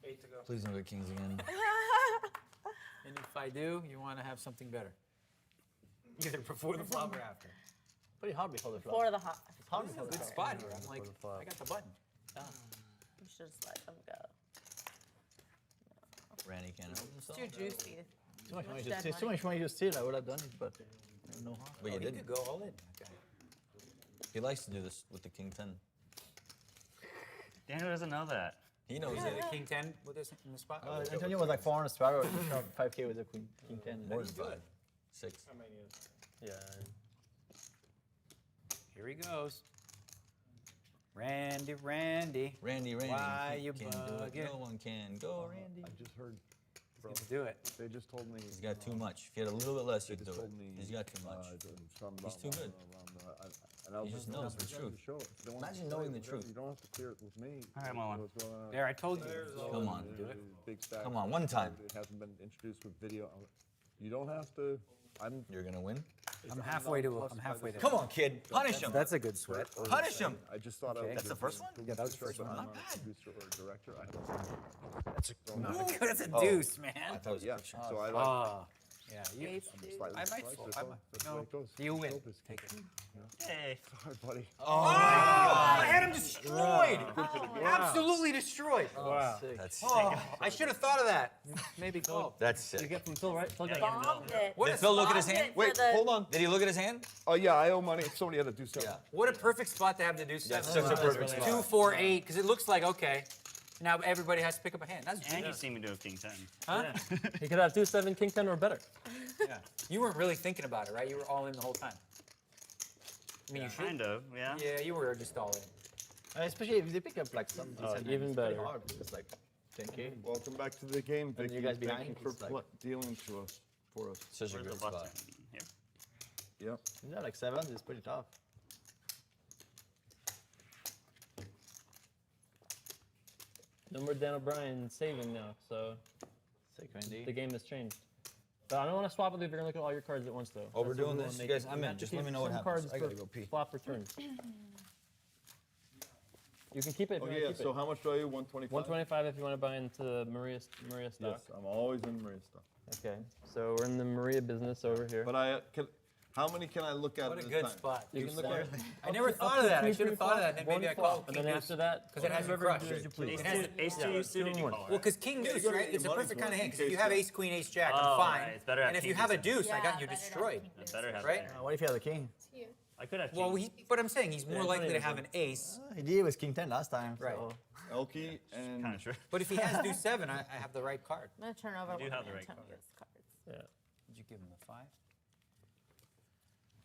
[SPEAKER 9] 8 to go.
[SPEAKER 19] Please don't get kings again.
[SPEAKER 16] And if I do, you want to have something better. Either before the flop or after.
[SPEAKER 9] Pretty hard before the flop.
[SPEAKER 4] For the hot.
[SPEAKER 9] It's hard
[SPEAKER 16] This is
[SPEAKER 9] before
[SPEAKER 16] a
[SPEAKER 9] the
[SPEAKER 16] good
[SPEAKER 9] flop.
[SPEAKER 16] spot here. I'm like, I got the button.
[SPEAKER 4] You should just let them go.
[SPEAKER 19] Randy can't help
[SPEAKER 4] It's
[SPEAKER 19] himself.
[SPEAKER 4] too juicy.
[SPEAKER 9] Too much money
[SPEAKER 4] dead
[SPEAKER 9] to steal. Too much money to steal. I would have done it, but no harm.
[SPEAKER 19] But you
[SPEAKER 16] He
[SPEAKER 19] didn't.
[SPEAKER 16] could go all in. Okay.
[SPEAKER 19] He likes to do this with the king 10.
[SPEAKER 11] Daniel doesn't know that.
[SPEAKER 19] He knows
[SPEAKER 16] Is
[SPEAKER 19] it.
[SPEAKER 16] it a king 10 with this in the spot?
[SPEAKER 9] Antonio was like 400 Sparrow, 5K with a queen, king 10.
[SPEAKER 19] More than 5. 6.
[SPEAKER 3] Yeah.
[SPEAKER 16] Here he goes. Randy, Randy.
[SPEAKER 19] Randy,
[SPEAKER 16] Why you
[SPEAKER 19] can do it.
[SPEAKER 16] bugging?
[SPEAKER 19] No one can. Go, Randy.
[SPEAKER 2] I just heard.
[SPEAKER 16] He's gonna do it.
[SPEAKER 2] They just told me.
[SPEAKER 19] He's got too much. If he had a little bit less,
[SPEAKER 2] They
[SPEAKER 19] he'd
[SPEAKER 2] just
[SPEAKER 19] do it.
[SPEAKER 2] told me.
[SPEAKER 19] He's got too much. He's too good.
[SPEAKER 2] He
[SPEAKER 19] just knows the truth. Imagine knowing the truth.
[SPEAKER 2] You don't have to clear it with me.
[SPEAKER 11] All right, Mama.
[SPEAKER 16] There, I told you.
[SPEAKER 19] Come on.
[SPEAKER 16] Do it.
[SPEAKER 2] Big stack.
[SPEAKER 19] Come on, one time.
[SPEAKER 2] It hasn't been introduced with video. You don't have to.
[SPEAKER 19] You're gonna win.
[SPEAKER 16] I'm halfway to. I'm halfway there.
[SPEAKER 19] Come on, kid. Punish him.
[SPEAKER 16] That's a good sweat.
[SPEAKER 19] Punish him.
[SPEAKER 2] I just thought
[SPEAKER 16] Okay.
[SPEAKER 19] That's the first one?
[SPEAKER 16] Yeah, that was the first one.
[SPEAKER 2] I'm
[SPEAKER 16] Not
[SPEAKER 2] not
[SPEAKER 16] bad.
[SPEAKER 2] a producer or a director.
[SPEAKER 16] That's a, not a, that's a
[SPEAKER 19] Oh.
[SPEAKER 16] deuce, man.
[SPEAKER 19] I thought it was a
[SPEAKER 2] Yeah,
[SPEAKER 19] picture.
[SPEAKER 2] so I like.
[SPEAKER 16] Ah, yeah. You,
[SPEAKER 4] Ace, dude.
[SPEAKER 2] Slightly
[SPEAKER 16] I might
[SPEAKER 2] surprised.
[SPEAKER 16] fold.
[SPEAKER 2] That's
[SPEAKER 16] I
[SPEAKER 2] all-
[SPEAKER 16] might-
[SPEAKER 2] that's
[SPEAKER 16] no.
[SPEAKER 2] the way it goes.
[SPEAKER 16] You win.
[SPEAKER 2] Scope is
[SPEAKER 16] Take it.
[SPEAKER 11] Hey.
[SPEAKER 2] Sorry, buddy.
[SPEAKER 16] I had him destroyed. Absolutely destroyed.
[SPEAKER 3] Wow.
[SPEAKER 19] That's
[SPEAKER 16] Oh, I should have thought of that.
[SPEAKER 3] Maybe call.
[SPEAKER 19] That's
[SPEAKER 3] You
[SPEAKER 19] sick.
[SPEAKER 3] get from Phil, right? Phil got
[SPEAKER 4] Bombed it.
[SPEAKER 16] What
[SPEAKER 19] Did
[SPEAKER 16] a
[SPEAKER 19] Phil look at his
[SPEAKER 4] Bombed
[SPEAKER 19] hand?
[SPEAKER 4] it for
[SPEAKER 2] Wait,
[SPEAKER 4] the-
[SPEAKER 2] hold on.
[SPEAKER 19] Did he look at his hand?
[SPEAKER 2] Oh yeah, I owe money. Somebody had to do something.
[SPEAKER 19] Yeah.
[SPEAKER 16] What a perfect spot to have the deuce.
[SPEAKER 19] That's
[SPEAKER 16] seven.
[SPEAKER 19] such a perfect spot.
[SPEAKER 16] 2, 4, 8, because it looks like okay. Now everybody has to pick up a hand. That's
[SPEAKER 11] And
[SPEAKER 16] genius.
[SPEAKER 11] you see me do a king 10.
[SPEAKER 16] Huh?
[SPEAKER 3] He could have 2-7, king 10 or better.
[SPEAKER 16] Yeah. You weren't really thinking about it, right? You were all in the whole time. I mean, you should.
[SPEAKER 11] Kind of, yeah.
[SPEAKER 16] Yeah, you were just all in.
[SPEAKER 9] Especially if they pick up like some
[SPEAKER 3] Oh,
[SPEAKER 9] decent
[SPEAKER 3] even
[SPEAKER 9] hands, it's pretty
[SPEAKER 3] better.
[SPEAKER 9] hard. It's like 10K.
[SPEAKER 2] Welcome back to the game, Vicky.
[SPEAKER 9] you guys
[SPEAKER 2] Thank
[SPEAKER 9] behind?
[SPEAKER 2] you for
[SPEAKER 9] It's like-
[SPEAKER 2] dealing to us for us.
[SPEAKER 19] Such a
[SPEAKER 11] Where's
[SPEAKER 19] good
[SPEAKER 11] the
[SPEAKER 19] spot.
[SPEAKER 11] button? Here.
[SPEAKER 2] Yep.
[SPEAKER 9] Yeah, like 7s is pretty tough.
[SPEAKER 3] No more Dan O'Brien saving now, so
[SPEAKER 9] Sick, Randy.
[SPEAKER 3] the game has changed. But I don't want to swap with you if you're going to look at all your cards at once, though.
[SPEAKER 19] Oh, we're
[SPEAKER 3] That's what
[SPEAKER 19] doing
[SPEAKER 3] we
[SPEAKER 19] this?
[SPEAKER 3] wanna
[SPEAKER 19] You
[SPEAKER 3] make
[SPEAKER 19] guys,
[SPEAKER 3] it.
[SPEAKER 19] I'm
[SPEAKER 3] You
[SPEAKER 19] in.
[SPEAKER 3] have to
[SPEAKER 19] Just let
[SPEAKER 3] keep
[SPEAKER 19] me know what
[SPEAKER 3] some
[SPEAKER 19] happens.
[SPEAKER 3] cards
[SPEAKER 19] I gotta
[SPEAKER 3] for
[SPEAKER 19] go pee.
[SPEAKER 3] Flop return. You can keep it if you
[SPEAKER 2] Okay,
[SPEAKER 3] want
[SPEAKER 2] yeah.
[SPEAKER 3] to keep
[SPEAKER 2] So
[SPEAKER 3] it.
[SPEAKER 2] how much do I owe? 125.
[SPEAKER 3] 125 if you want to buy into Maria stock.
[SPEAKER 2] Yes, I'm always in Maria stuff.
[SPEAKER 3] Okay, so we're in the Maria business over here.
[SPEAKER 2] But how many can I look at
[SPEAKER 16] What
[SPEAKER 2] at
[SPEAKER 16] a
[SPEAKER 2] a
[SPEAKER 16] good
[SPEAKER 2] time?
[SPEAKER 16] spot.
[SPEAKER 3] You can look at
[SPEAKER 16] I never thought of that. I should have thought of that. Then maybe I called
[SPEAKER 3] And
[SPEAKER 16] King
[SPEAKER 3] then
[SPEAKER 16] Deuce.
[SPEAKER 3] after that,
[SPEAKER 16] Because it has you
[SPEAKER 3] whatever
[SPEAKER 16] crushed.
[SPEAKER 3] you please.
[SPEAKER 16] It has
[SPEAKER 11] Ace
[SPEAKER 3] Yeah,
[SPEAKER 11] 2
[SPEAKER 3] 2
[SPEAKER 11] suited,
[SPEAKER 3] and
[SPEAKER 11] you
[SPEAKER 3] 1.
[SPEAKER 11] call,
[SPEAKER 16] Well,
[SPEAKER 11] right?
[SPEAKER 16] because King Deuce,
[SPEAKER 2] you gotta
[SPEAKER 16] right?
[SPEAKER 2] get
[SPEAKER 16] It's a
[SPEAKER 2] your
[SPEAKER 16] perfect
[SPEAKER 2] money's
[SPEAKER 16] kind of
[SPEAKER 2] worth
[SPEAKER 16] hand. Because
[SPEAKER 2] in
[SPEAKER 16] if you
[SPEAKER 2] case
[SPEAKER 16] have
[SPEAKER 2] that-
[SPEAKER 16] ace, queen, ace, jack,
[SPEAKER 11] Oh,
[SPEAKER 16] I'm fine.
[SPEAKER 11] right, it's better to have
[SPEAKER 16] And if
[SPEAKER 11] king
[SPEAKER 16] you have a
[SPEAKER 11] deuce.
[SPEAKER 16] deuce, I got you destroyed.
[SPEAKER 11] I better have
[SPEAKER 16] Right?
[SPEAKER 11] king.
[SPEAKER 9] What if you have the king?
[SPEAKER 11] I could have
[SPEAKER 16] Well,
[SPEAKER 11] king.
[SPEAKER 16] but I'm saying he's more
[SPEAKER 3] Yeah,
[SPEAKER 16] likely to
[SPEAKER 3] Antonio
[SPEAKER 16] have an ace.
[SPEAKER 9] He did with king 10 last time.
[SPEAKER 16] Right.
[SPEAKER 9] So.
[SPEAKER 2] ElkY and
[SPEAKER 11] Kind of true.
[SPEAKER 16] But if he has deuce 7, I have the right card.
[SPEAKER 4] I'm gonna turn over
[SPEAKER 11] You do
[SPEAKER 4] one
[SPEAKER 11] have
[SPEAKER 4] of
[SPEAKER 11] the right
[SPEAKER 4] Antonio's cards.
[SPEAKER 3] Yeah.
[SPEAKER 16] Did you give him the 5?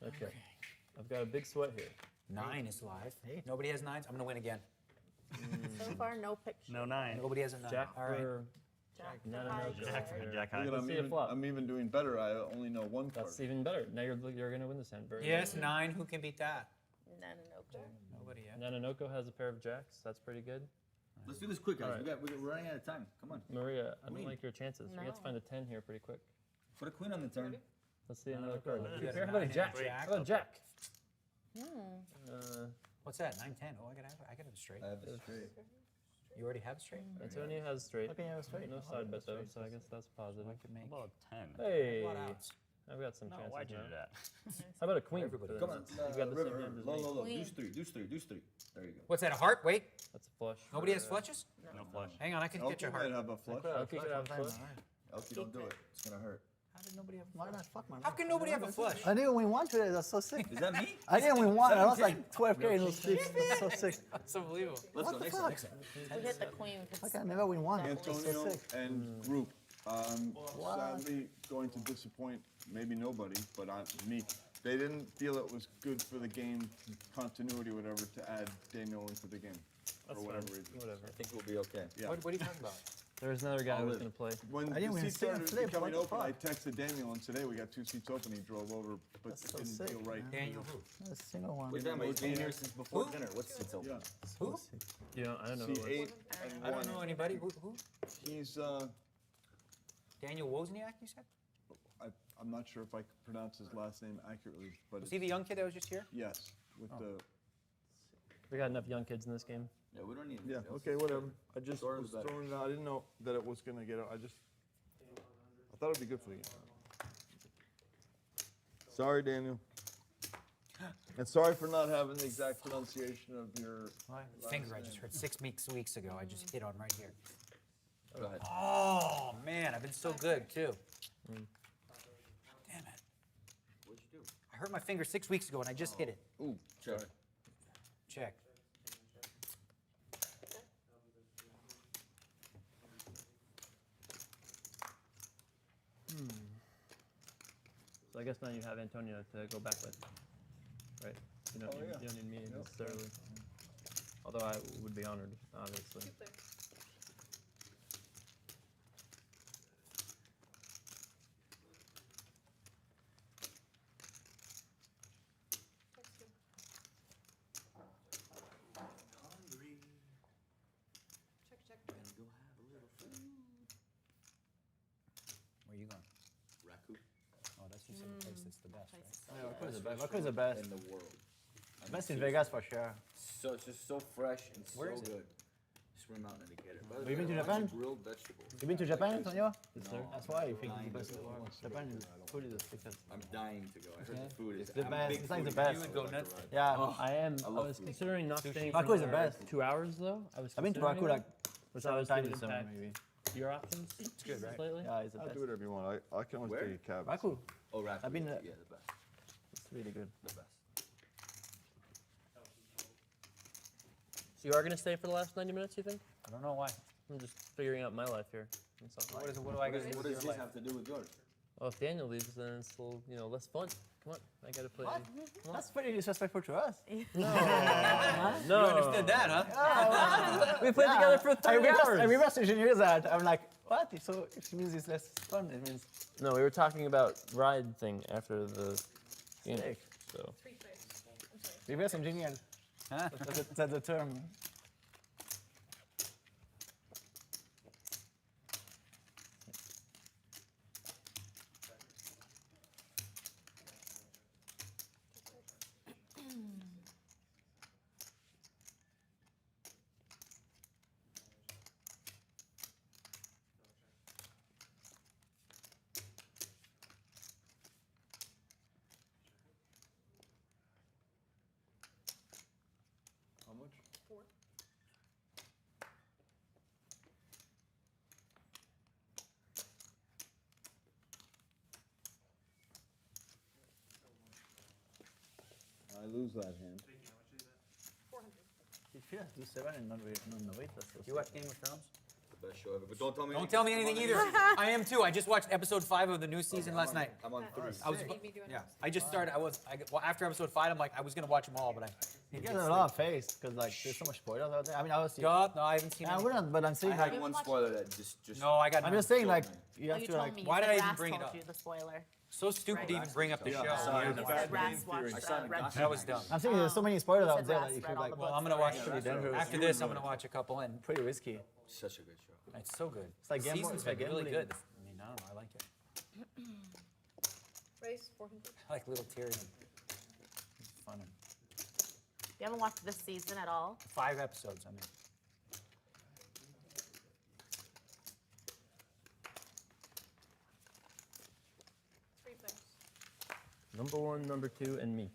[SPEAKER 3] Okay. I've got a big sweat here.
[SPEAKER 16] 9 is live. Nobody has 9s. I'm going to win again.
[SPEAKER 4] So far, no picture.
[SPEAKER 11] No 9.
[SPEAKER 16] Nobody has a 9.
[SPEAKER 3] Jack
[SPEAKER 16] All right.
[SPEAKER 3] for
[SPEAKER 4] Jack
[SPEAKER 3] No,
[SPEAKER 4] for
[SPEAKER 3] no, no,
[SPEAKER 4] high
[SPEAKER 11] Jack
[SPEAKER 4] card.
[SPEAKER 11] for Jack
[SPEAKER 2] Look
[SPEAKER 11] high.
[SPEAKER 2] at,
[SPEAKER 3] Let's see a flop.
[SPEAKER 2] I'm even doing better. I only know one card.
[SPEAKER 3] That's even better. Now you're going to win this hand. Very
[SPEAKER 16] Yes,
[SPEAKER 3] good.
[SPEAKER 16] 9. Who can beat that?
[SPEAKER 4] Nanonoko.
[SPEAKER 16] Nobody yet.
[SPEAKER 3] Nanonoko has a pair of jacks. That's pretty good.
[SPEAKER 19] Let's do this quick, guys.
[SPEAKER 3] Alright.
[SPEAKER 19] We're running out of time. Come on.
[SPEAKER 3] Maria, I don't
[SPEAKER 19] Queen.
[SPEAKER 3] like your chances. We have to
[SPEAKER 4] No.
[SPEAKER 3] find a 10 here pretty quick.
[SPEAKER 19] Put a queen on the turn.
[SPEAKER 3] Let's see another card.
[SPEAKER 16] You got a
[SPEAKER 3] How about a
[SPEAKER 16] 9
[SPEAKER 3] jack?
[SPEAKER 16] and a jack.
[SPEAKER 3] How about a jack?
[SPEAKER 16] What's that? 9, 10. Oh, I got it straight.
[SPEAKER 19] I have a straight.
[SPEAKER 16] You already have straight?
[SPEAKER 3] Antonio has straight.
[SPEAKER 9] Okay, yeah, straight.
[SPEAKER 3] No side bet though, so I guess that's positive.
[SPEAKER 16] I could make.
[SPEAKER 11] How about 10?
[SPEAKER 3] Hey,
[SPEAKER 16] What outs?
[SPEAKER 3] I've got some
[SPEAKER 11] No,
[SPEAKER 3] chances
[SPEAKER 11] why'd you
[SPEAKER 3] now.
[SPEAKER 11] do that?
[SPEAKER 3] How about a queen?
[SPEAKER 16] Everybody
[SPEAKER 3] for
[SPEAKER 19] Come
[SPEAKER 3] this?
[SPEAKER 19] on,
[SPEAKER 3] You've got the same
[SPEAKER 19] River.
[SPEAKER 3] hand as
[SPEAKER 19] Low,
[SPEAKER 3] me.
[SPEAKER 19] low, low.
[SPEAKER 4] Queen.
[SPEAKER 19] Deuce three, deuce three, deuce three. There you go.
[SPEAKER 16] What's that, a heart? Wait.
[SPEAKER 3] That's a flush.
[SPEAKER 16] Nobody has flushes?
[SPEAKER 11] No flush.
[SPEAKER 16] Hang on, I can get
[SPEAKER 2] ElkY
[SPEAKER 16] your
[SPEAKER 2] might
[SPEAKER 16] heart.
[SPEAKER 2] have a flush.
[SPEAKER 3] ElkY could have a flush.
[SPEAKER 19] ElkY, don't do it. It's gonna hurt.
[SPEAKER 16] How did nobody have a
[SPEAKER 9] Why not? Fuck, man.
[SPEAKER 16] How can nobody have a flush?
[SPEAKER 9] I didn't win one today. That's so sick.
[SPEAKER 19] Is that me?
[SPEAKER 9] I didn't win one. I lost like 12K in those streaks. That's so sick.
[SPEAKER 16] That's unbelievable.
[SPEAKER 19] Let's
[SPEAKER 9] What
[SPEAKER 19] go.
[SPEAKER 9] the
[SPEAKER 19] Next
[SPEAKER 9] fuck?
[SPEAKER 19] one. Next one.
[SPEAKER 4] We hit the queen.
[SPEAKER 9] I can never win one. That's so
[SPEAKER 2] Antonio
[SPEAKER 9] sick.
[SPEAKER 2] and group. Sadly, going to disappoint maybe nobody, but me. They didn't feel it was good for the game continuity, or whatever, to add Daniel into the game
[SPEAKER 3] That's
[SPEAKER 2] for whatever
[SPEAKER 3] fine.
[SPEAKER 2] reason.
[SPEAKER 3] Whatever.
[SPEAKER 19] I think we'll be okay.
[SPEAKER 2] Yeah.
[SPEAKER 16] What are you talking about?
[SPEAKER 3] There's another guy
[SPEAKER 2] I'll
[SPEAKER 3] who's
[SPEAKER 2] live.
[SPEAKER 3] gonna play.
[SPEAKER 2] When
[SPEAKER 9] I
[SPEAKER 2] the
[SPEAKER 9] didn't win a
[SPEAKER 2] seats
[SPEAKER 9] single
[SPEAKER 2] started
[SPEAKER 9] flip,
[SPEAKER 2] becoming
[SPEAKER 9] what the
[SPEAKER 2] open, I
[SPEAKER 9] fuck?
[SPEAKER 2] texted Daniel, and today we got 2 seats open. He drove over, but
[SPEAKER 9] That's
[SPEAKER 2] it
[SPEAKER 9] so
[SPEAKER 2] didn't
[SPEAKER 9] sick,
[SPEAKER 2] feel right.
[SPEAKER 9] man.
[SPEAKER 16] Daniel who?
[SPEAKER 9] A single one.
[SPEAKER 19] Wait, damn, he's been here since before dinner. What's it's open?
[SPEAKER 2] Yeah.
[SPEAKER 16] Who?
[SPEAKER 3] You know, I don't know. Who it was.
[SPEAKER 2] C8 and
[SPEAKER 16] I don't know
[SPEAKER 2] 1.
[SPEAKER 16] anybody. Who?
[SPEAKER 2] He's,
[SPEAKER 16] Daniel Wozniak, you said?
[SPEAKER 2] I'm not sure if I could pronounce his last name accurately, but
[SPEAKER 16] Was he the young kid that was just here?
[SPEAKER 2] yes, with the.
[SPEAKER 3] We got enough young kids in this game.
[SPEAKER 19] Yeah, we don't need.
[SPEAKER 2] Yeah.
[SPEAKER 19] anything else.
[SPEAKER 2] Okay. Whatever. I just
[SPEAKER 19] Story
[SPEAKER 2] was
[SPEAKER 19] was better.
[SPEAKER 2] throwing it out. I didn't know that it was gonna get out. I thought it'd be good for the game. Sorry, Daniel. And sorry for not having the exact pronunciation of your
[SPEAKER 16] Finger I just heard 6 weeks ago. I just hit on right here.
[SPEAKER 19] Go ahead.
[SPEAKER 16] Oh, man, I've been so good, too. Damn it.
[SPEAKER 19] What'd you do?
[SPEAKER 16] I hurt my finger 6 weeks ago, and I just hit it.
[SPEAKER 19] Ooh, check.
[SPEAKER 16] Check.
[SPEAKER 3] So I guess now you have Antonio to go back with, right? You don't, you don't need me necessarily. Although I would be honored, obviously.
[SPEAKER 16] Where are you going?
[SPEAKER 19] Raku.
[SPEAKER 16] Oh, that's just the place that's the best, right?
[SPEAKER 9] Yeah, Raku is the best. Raku is the best.
[SPEAKER 19] In the world.
[SPEAKER 9] Best in Vegas for sure.
[SPEAKER 19] So it's just so fresh and
[SPEAKER 16] Where
[SPEAKER 19] so
[SPEAKER 16] is it?
[SPEAKER 19] good. Swim out in Decatur.
[SPEAKER 9] Have you been to Japan?
[SPEAKER 19] Grilled vegetables.
[SPEAKER 9] You been to Japan, Antonio?
[SPEAKER 3] Yes, sir.
[SPEAKER 9] That's why you think it's the best in the world. Japan food is the best.
[SPEAKER 19] I'm dying to go. I heard
[SPEAKER 9] Yeah.
[SPEAKER 19] the food is.
[SPEAKER 9] It's the
[SPEAKER 19] I'm a
[SPEAKER 9] best.
[SPEAKER 19] big
[SPEAKER 9] It's like the
[SPEAKER 19] foodie.
[SPEAKER 9] best.
[SPEAKER 19] You would go nuts.
[SPEAKER 9] Yeah.
[SPEAKER 19] Oh,
[SPEAKER 3] I am.
[SPEAKER 19] I
[SPEAKER 3] I
[SPEAKER 19] love
[SPEAKER 3] was
[SPEAKER 19] food.
[SPEAKER 3] considering not staying
[SPEAKER 9] Raku
[SPEAKER 3] for
[SPEAKER 9] is the
[SPEAKER 3] another
[SPEAKER 9] best.
[SPEAKER 3] 2 hours though. I was.
[SPEAKER 9] I've been to
[SPEAKER 3] considering
[SPEAKER 9] Raku
[SPEAKER 3] it,
[SPEAKER 9] like
[SPEAKER 3] which I was
[SPEAKER 9] 7
[SPEAKER 3] going
[SPEAKER 9] times
[SPEAKER 3] to
[SPEAKER 9] in summer,
[SPEAKER 3] impact
[SPEAKER 9] maybe.
[SPEAKER 3] your options. It's
[SPEAKER 16] good, right?
[SPEAKER 3] Slightly.
[SPEAKER 9] Yeah, it's the
[SPEAKER 2] I'll
[SPEAKER 9] best.
[SPEAKER 2] do whatever you want. I can always
[SPEAKER 19] Where?
[SPEAKER 2] take a cab.
[SPEAKER 9] Raku.
[SPEAKER 19] Oh, Raku.
[SPEAKER 9] I've been
[SPEAKER 19] yeah,
[SPEAKER 9] there.
[SPEAKER 19] the best.
[SPEAKER 3] It's really good.
[SPEAKER 19] The best.
[SPEAKER 3] So you are going to stay for the last 90 minutes? You think?
[SPEAKER 16] I don't know why.
[SPEAKER 3] I'm just figuring out my life here. That's all.
[SPEAKER 16] What do I got to do
[SPEAKER 19] What
[SPEAKER 16] with
[SPEAKER 19] does
[SPEAKER 16] your
[SPEAKER 19] this
[SPEAKER 16] life?
[SPEAKER 19] have to do with yours?
[SPEAKER 3] Well, if Daniel leaves, then it's a little, less fun. Come on, I gotta play.
[SPEAKER 9] What? That's pretty disrespectful to us.
[SPEAKER 3] No.
[SPEAKER 16] You understood that, huh?
[SPEAKER 3] We played together for 3 hours.
[SPEAKER 9] I reverse engineer that. I'm like, what? So if it means it's less fun, it means.
[SPEAKER 3] No, we were talking about ride thing after the game.
[SPEAKER 9] Sick.
[SPEAKER 3] So
[SPEAKER 9] Reverse engineer.
[SPEAKER 16] Huh?
[SPEAKER 9] That's the term.
[SPEAKER 2] How much?
[SPEAKER 4] 4.
[SPEAKER 2] I lose that hand.
[SPEAKER 4] 400.
[SPEAKER 9] It feels do 7 and not wait. That's so
[SPEAKER 16] You watch Game of Thrones?
[SPEAKER 19] The best show ever. But don't tell me.
[SPEAKER 16] Don't tell me anything either. I am too. I just watched episode 5 of the new season last night.
[SPEAKER 19] I'm on 3.
[SPEAKER 16] I was, yeah. I just started. Well, after episode 5, I'm like, I was gonna watch them all, but I.
[SPEAKER 9] You get a lot of face because like there's so much spoilers out there. I mean, I was.
[SPEAKER 16] God, no, I haven't seen.
[SPEAKER 9] Yeah,
[SPEAKER 16] any.
[SPEAKER 9] we're not. But I'm saying
[SPEAKER 19] I
[SPEAKER 9] like.
[SPEAKER 19] had one spoiler that just.
[SPEAKER 16] No, I got.
[SPEAKER 9] I'm
[SPEAKER 16] none.
[SPEAKER 9] just saying like you
[SPEAKER 4] Oh,
[SPEAKER 9] have
[SPEAKER 4] you
[SPEAKER 9] to
[SPEAKER 4] told
[SPEAKER 9] like.
[SPEAKER 4] me.
[SPEAKER 16] Why
[SPEAKER 4] You
[SPEAKER 16] did
[SPEAKER 4] said
[SPEAKER 16] I even
[SPEAKER 4] Ras
[SPEAKER 16] bring it
[SPEAKER 4] told
[SPEAKER 16] up?
[SPEAKER 4] you the spoiler.
[SPEAKER 16] So stupid to even bring up the show.
[SPEAKER 2] sorry.
[SPEAKER 4] You said Ras watched
[SPEAKER 19] I saw it in
[SPEAKER 4] Red.
[SPEAKER 19] gossip
[SPEAKER 16] That was dumb.
[SPEAKER 9] I'm saying there's so many spoilers
[SPEAKER 4] You
[SPEAKER 9] out
[SPEAKER 4] said
[SPEAKER 9] there
[SPEAKER 4] Ras
[SPEAKER 9] that you
[SPEAKER 4] read
[SPEAKER 9] could
[SPEAKER 4] all
[SPEAKER 9] like.
[SPEAKER 4] the
[SPEAKER 16] Well, I'm
[SPEAKER 4] books
[SPEAKER 16] gonna watch.
[SPEAKER 4] already.
[SPEAKER 9] Pretty dangerous.
[SPEAKER 16] After this, I'm gonna watch a couple, and
[SPEAKER 9] Pretty risky.
[SPEAKER 19] Such a good show.
[SPEAKER 16] it's so good.
[SPEAKER 9] It's like
[SPEAKER 16] the
[SPEAKER 9] gambling-
[SPEAKER 16] season's
[SPEAKER 9] it's like
[SPEAKER 16] been really
[SPEAKER 9] gambling.
[SPEAKER 16] good. I mean, I don't know. I like it.
[SPEAKER 4] Race 400.
[SPEAKER 16] I like Little Tyrion. It's fun.
[SPEAKER 4] You haven't watched this season at all?
[SPEAKER 16] 5 episodes. I mean.
[SPEAKER 3] Number 1, number 2, and me.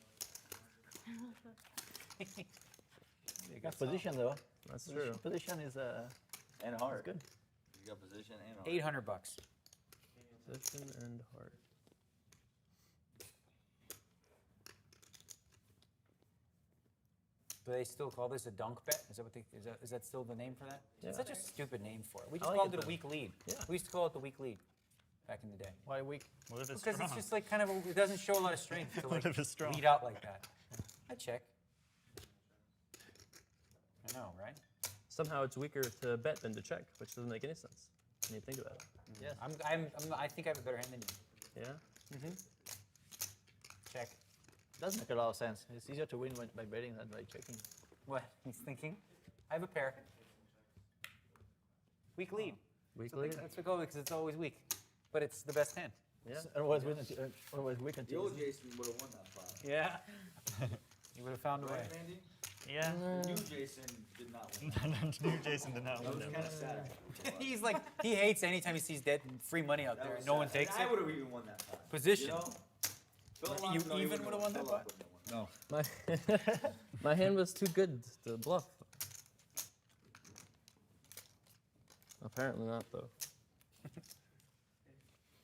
[SPEAKER 9] Got position though.
[SPEAKER 3] That's true.
[SPEAKER 9] Position is
[SPEAKER 19] And heart.
[SPEAKER 9] good.
[SPEAKER 19] You got position and heart.
[SPEAKER 16] $800.
[SPEAKER 3] Position and heart.
[SPEAKER 16] Do they still call this a dunk bet? Is that what is that still the name for that?
[SPEAKER 3] Yeah.
[SPEAKER 16] It's such a stupid name for it. We
[SPEAKER 3] I
[SPEAKER 16] just
[SPEAKER 3] like
[SPEAKER 16] called
[SPEAKER 3] it
[SPEAKER 16] it a
[SPEAKER 3] though.
[SPEAKER 16] weak lead.
[SPEAKER 3] Yeah.
[SPEAKER 16] We used to call it the weak lead back in the day.
[SPEAKER 9] Why weak?
[SPEAKER 11] What if it's
[SPEAKER 16] Because
[SPEAKER 11] strong?
[SPEAKER 16] it's just like kind of it doesn't show a lot of strength to
[SPEAKER 11] What
[SPEAKER 16] like
[SPEAKER 11] if it's strong?
[SPEAKER 16] lead out like that. I check. I know, right?
[SPEAKER 3] Somehow it's weaker to bet than to check, which doesn't make any sense when you think about it.
[SPEAKER 16] Yes. I think I have a better hand than you.
[SPEAKER 3] Yeah?
[SPEAKER 16] Mm-hmm. Check.
[SPEAKER 9] Does make a lot of sense. It's easier to win by betting than by checking.
[SPEAKER 16] What? He's thinking. I have a pair. Weak lead.
[SPEAKER 3] Weak lead?
[SPEAKER 16] That's what go because it's always weak, but it's the best hand.
[SPEAKER 3] Yeah.
[SPEAKER 9] Otherwise, otherwise weak
[SPEAKER 19] The
[SPEAKER 9] until.
[SPEAKER 19] old Jason would have won that pot.
[SPEAKER 16] Yeah. You would have found a way.
[SPEAKER 19] Right, Mandy?
[SPEAKER 11] Yeah.
[SPEAKER 19] The new Jason did not win.
[SPEAKER 11] New Jason did not
[SPEAKER 19] That
[SPEAKER 11] win
[SPEAKER 19] was
[SPEAKER 11] that.
[SPEAKER 19] kind of sad.
[SPEAKER 16] He's like, he hates anytime he sees dead free money out there and no one takes
[SPEAKER 19] I
[SPEAKER 16] it.
[SPEAKER 19] would have even won that pot.
[SPEAKER 16] Position.
[SPEAKER 19] You know? Phil
[SPEAKER 16] You
[SPEAKER 19] Laak, no, he
[SPEAKER 16] even would have won that pot?
[SPEAKER 17] No.
[SPEAKER 3] My hand was too good to bluff. Apparently not, though.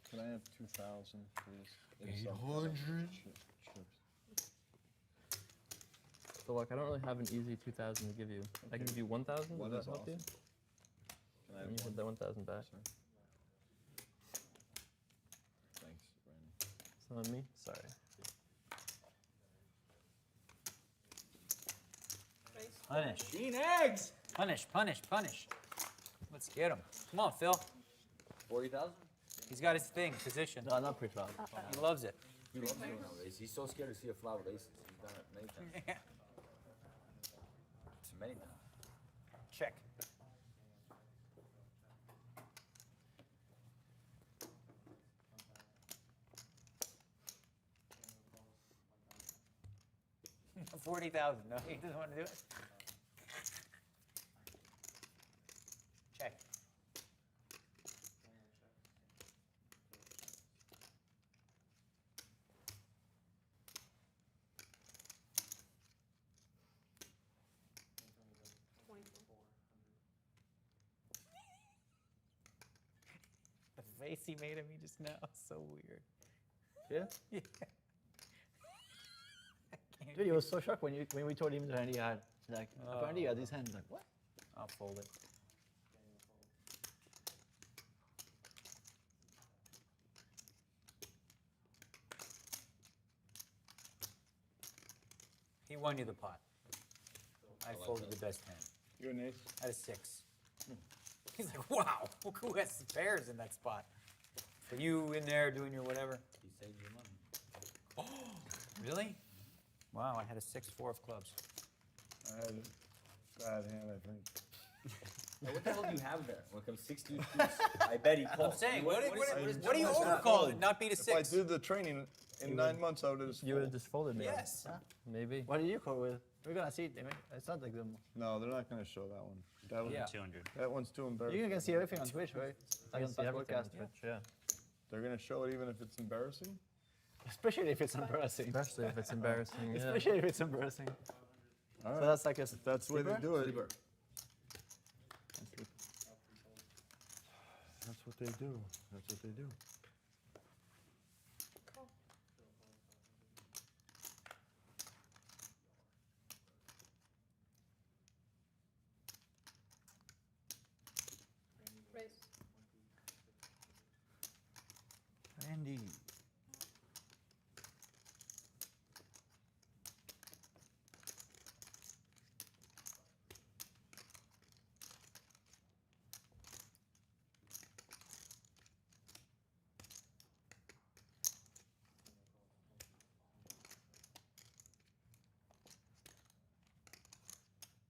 [SPEAKER 17] Can I have 2,000, please?
[SPEAKER 2] 800?
[SPEAKER 3] So, like, I don't really have an easy 2,000 to give you. I can give you 1,000.
[SPEAKER 17] One
[SPEAKER 3] Does
[SPEAKER 17] is
[SPEAKER 3] that help you?
[SPEAKER 17] awesome. Can I have
[SPEAKER 3] And you
[SPEAKER 17] one?
[SPEAKER 3] have that 1,000 back.
[SPEAKER 17] Thanks, Brandon.
[SPEAKER 3] It's not me. Sorry.
[SPEAKER 16] Punish.
[SPEAKER 19] Eating eggs!
[SPEAKER 16] Punish, punish, punish. Let's get him. Come on, Phil.
[SPEAKER 19] 40,000?
[SPEAKER 16] He's got his thing, position.
[SPEAKER 9] No, not pre-flop.
[SPEAKER 16] He loves it.
[SPEAKER 19] He loves doing that with aces. He's so scared to see a flop with aces. He's done it many times.
[SPEAKER 16] Yeah.
[SPEAKER 19] It's many times.
[SPEAKER 16] Check. $40,000. No, he doesn't want to do it. Check. The face he made of me just now is so weird.
[SPEAKER 9] Yeah?
[SPEAKER 16] Yeah.
[SPEAKER 9] Dude, he was so shocked when we told him that he had like apparently he had his hand like what?
[SPEAKER 16] I'll fold it. He won you the pot. I folded the best hand.
[SPEAKER 17] You're an ace?
[SPEAKER 16] I had a 6. He's like, wow, who has pairs in that spot? For you in there doing your whatever.
[SPEAKER 19] He saved your money.
[SPEAKER 16] Oh, really? Wow, I had a 6-4 of clubs.
[SPEAKER 17] I had a bad hand, I think.
[SPEAKER 19] Now, what the hell do you have there? When it comes 6 deuce deuce, I bet he calls.
[SPEAKER 16] I'm saying,
[SPEAKER 19] What
[SPEAKER 16] what do you overcall it? Not beat a 6?
[SPEAKER 17] If I did the training in 9 months, I would have just
[SPEAKER 3] You would have just folded me.
[SPEAKER 16] Yes.
[SPEAKER 3] Maybe.
[SPEAKER 9] What did you call with? We're gonna see it. I mean, it's not like them.
[SPEAKER 17] No, they're not going to show that one. That one,
[SPEAKER 16] Yeah.
[SPEAKER 11] 200.
[SPEAKER 17] that one's too embarrassing.
[SPEAKER 9] You can see everything on Twitch, right?
[SPEAKER 3] I can see everything on
[SPEAKER 9] podcast,
[SPEAKER 3] Twitch, yeah.
[SPEAKER 17] They're going to show it even if it's embarrassing?
[SPEAKER 9] especially if it's embarrassing.
[SPEAKER 3] Especially if it's embarrassing, yeah.
[SPEAKER 9] Especially if it's embarrassing.
[SPEAKER 17] All
[SPEAKER 9] So
[SPEAKER 17] right.
[SPEAKER 9] that's like a
[SPEAKER 17] That's the way they do it.
[SPEAKER 19] Sleeper.
[SPEAKER 17] That's what they do. That's what they do.
[SPEAKER 19] Andy.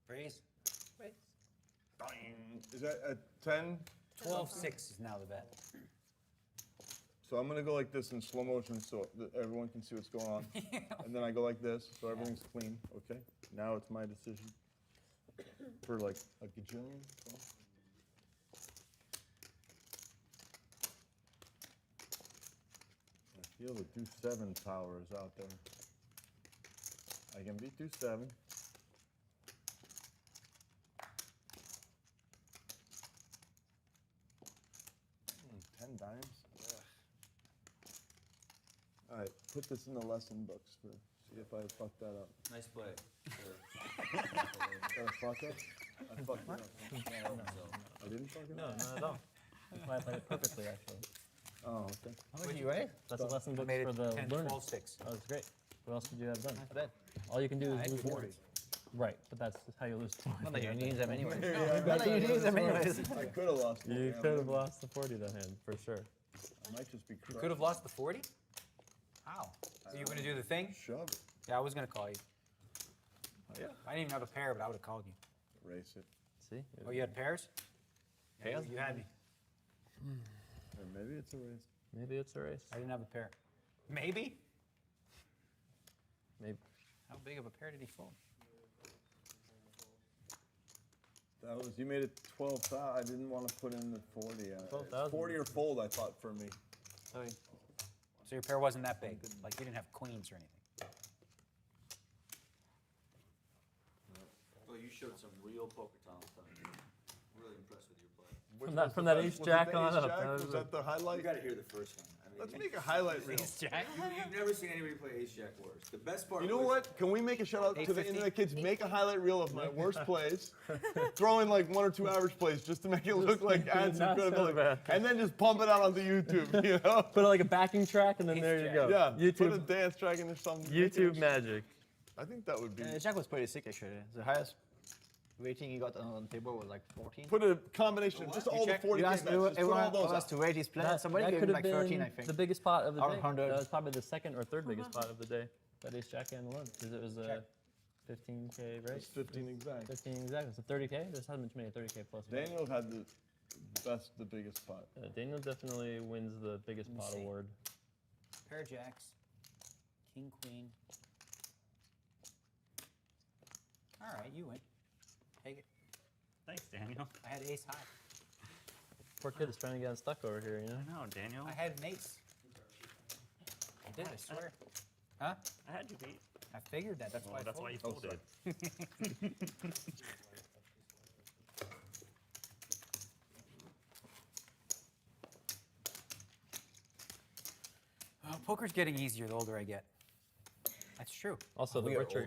[SPEAKER 16] Raise.
[SPEAKER 17] Is that a 10?
[SPEAKER 16] 12-6 is now the bet.
[SPEAKER 17] So I'm gonna go like this in slow motion so that everyone can see what's going on. And then I go like this, so everything's clean, okay? Now it's my decision. For like a gajillion? So. feel the 2-7 power is out there. I can beat 2-7. 10 dimes? Ugh. All right, put this in the lesson books for see if I fucked that up.
[SPEAKER 15] Nice play.
[SPEAKER 17] Did I fuck up? I fucked it up. I didn't fuck it
[SPEAKER 3] No,
[SPEAKER 17] up?
[SPEAKER 3] not at all. That's why I played it perfectly, actually.
[SPEAKER 17] Oh, okay.
[SPEAKER 3] How about you, eh? That's a lesson book
[SPEAKER 16] made it
[SPEAKER 3] for the
[SPEAKER 16] 10,
[SPEAKER 3] learners.
[SPEAKER 16] 12, 6.
[SPEAKER 3] Oh, that's great. What else could you have done?
[SPEAKER 16] Not bad.
[SPEAKER 3] All you can do
[SPEAKER 16] Yeah, I
[SPEAKER 3] is
[SPEAKER 16] had
[SPEAKER 3] lose
[SPEAKER 16] 40.
[SPEAKER 3] words. Right, but that's how you lose 40.
[SPEAKER 9] Not that you need them anyways.
[SPEAKER 17] Yeah,
[SPEAKER 9] Not that you need them anyways.
[SPEAKER 17] I could have lost.
[SPEAKER 3] You could have lost the 40 that hand, for sure.
[SPEAKER 17] I might just be
[SPEAKER 16] You could have lost the 40? How? So you were going to do the thing?
[SPEAKER 17] Shove it.
[SPEAKER 16] Yeah, I was going to call you.
[SPEAKER 17] Oh, yeah.
[SPEAKER 16] I didn't even have a pair, but I would have called you.
[SPEAKER 17] Erase it.
[SPEAKER 3] See?
[SPEAKER 16] Oh, you had pairs?
[SPEAKER 3] Pairs?
[SPEAKER 16] You had me.
[SPEAKER 17] Or maybe it's erased.
[SPEAKER 3] Maybe it's a race.
[SPEAKER 16] I didn't have a pair. Maybe?
[SPEAKER 3] Maybe.
[SPEAKER 16] How big of a pair did he fold?
[SPEAKER 17] That was, you made it 12,000. I didn't want to put in the 40.
[SPEAKER 3] 12,000.
[SPEAKER 17] 40 or fold, I thought, for me.
[SPEAKER 16] So your pair wasn't that big? Like you didn't have queens or anything?
[SPEAKER 15] Well, you showed some real poker talent. I'm really impressed with your play.
[SPEAKER 3] From that ace jack on up.
[SPEAKER 17] Was that the highlight?
[SPEAKER 15] You got to hear the first one. I mean,
[SPEAKER 17] Let's make a highlight reel.
[SPEAKER 16] Ace jack?
[SPEAKER 15] You've never seen anybody play ace jack worse. The best part.
[SPEAKER 17] You know
[SPEAKER 15] was,
[SPEAKER 17] what? Can we make a shout out to the
[SPEAKER 16] 850?
[SPEAKER 17] internet kids? Make a highlight reel of my worst plays. Throw in like 1 or 2 average plays just to make it look like add some
[SPEAKER 3] not so
[SPEAKER 17] credibility.
[SPEAKER 3] bad.
[SPEAKER 17] And then just pump it out onto YouTube, you know?
[SPEAKER 3] Put like a backing track and then there you go.
[SPEAKER 17] Yeah, put a
[SPEAKER 3] YouTube,
[SPEAKER 17] dance track in there something.
[SPEAKER 3] YouTube magic.
[SPEAKER 17] I think that would be.
[SPEAKER 9] Jack was pretty sick actually. The highest rating he got on the table was like 14.
[SPEAKER 17] Put a combination of just all the 40
[SPEAKER 9] You asked
[SPEAKER 17] bets. Just put all those
[SPEAKER 9] us
[SPEAKER 17] up.
[SPEAKER 9] to rate his play.
[SPEAKER 3] That,
[SPEAKER 9] Somebody
[SPEAKER 3] that
[SPEAKER 9] gave
[SPEAKER 3] could
[SPEAKER 9] him
[SPEAKER 3] have
[SPEAKER 9] like 13,
[SPEAKER 3] been
[SPEAKER 9] I think.
[SPEAKER 3] the biggest pot of the
[SPEAKER 9] Out
[SPEAKER 3] day.
[SPEAKER 9] of 100.
[SPEAKER 3] That was probably the second or third biggest pot of the day. That ace jack hand alone, because it was a 15K race.
[SPEAKER 17] It's 15 exact.
[SPEAKER 3] 15 exactly. So 30K. There hasn't been too many 30K plus.
[SPEAKER 17] Daniel had the biggest pot.
[SPEAKER 3] Daniel definitely wins the biggest
[SPEAKER 16] Let me
[SPEAKER 3] pot
[SPEAKER 16] see.
[SPEAKER 3] award.
[SPEAKER 16] Pair of jacks. King, queen. All right, you win. Take it.
[SPEAKER 11] Thanks, Daniel.
[SPEAKER 16] I had ace high.
[SPEAKER 3] Poor kid is trying to get unstuck over here, you know?
[SPEAKER 11] I know, Daniel.
[SPEAKER 16] I had an ace. I did, I swear. Huh?
[SPEAKER 11] I had you beat.
[SPEAKER 16] I figured that. That's
[SPEAKER 11] Oh,
[SPEAKER 16] why I
[SPEAKER 11] that's why you
[SPEAKER 16] folded.
[SPEAKER 11] folded.
[SPEAKER 16] Poker's getting easier the older I get. That's true.
[SPEAKER 3] Also, the richer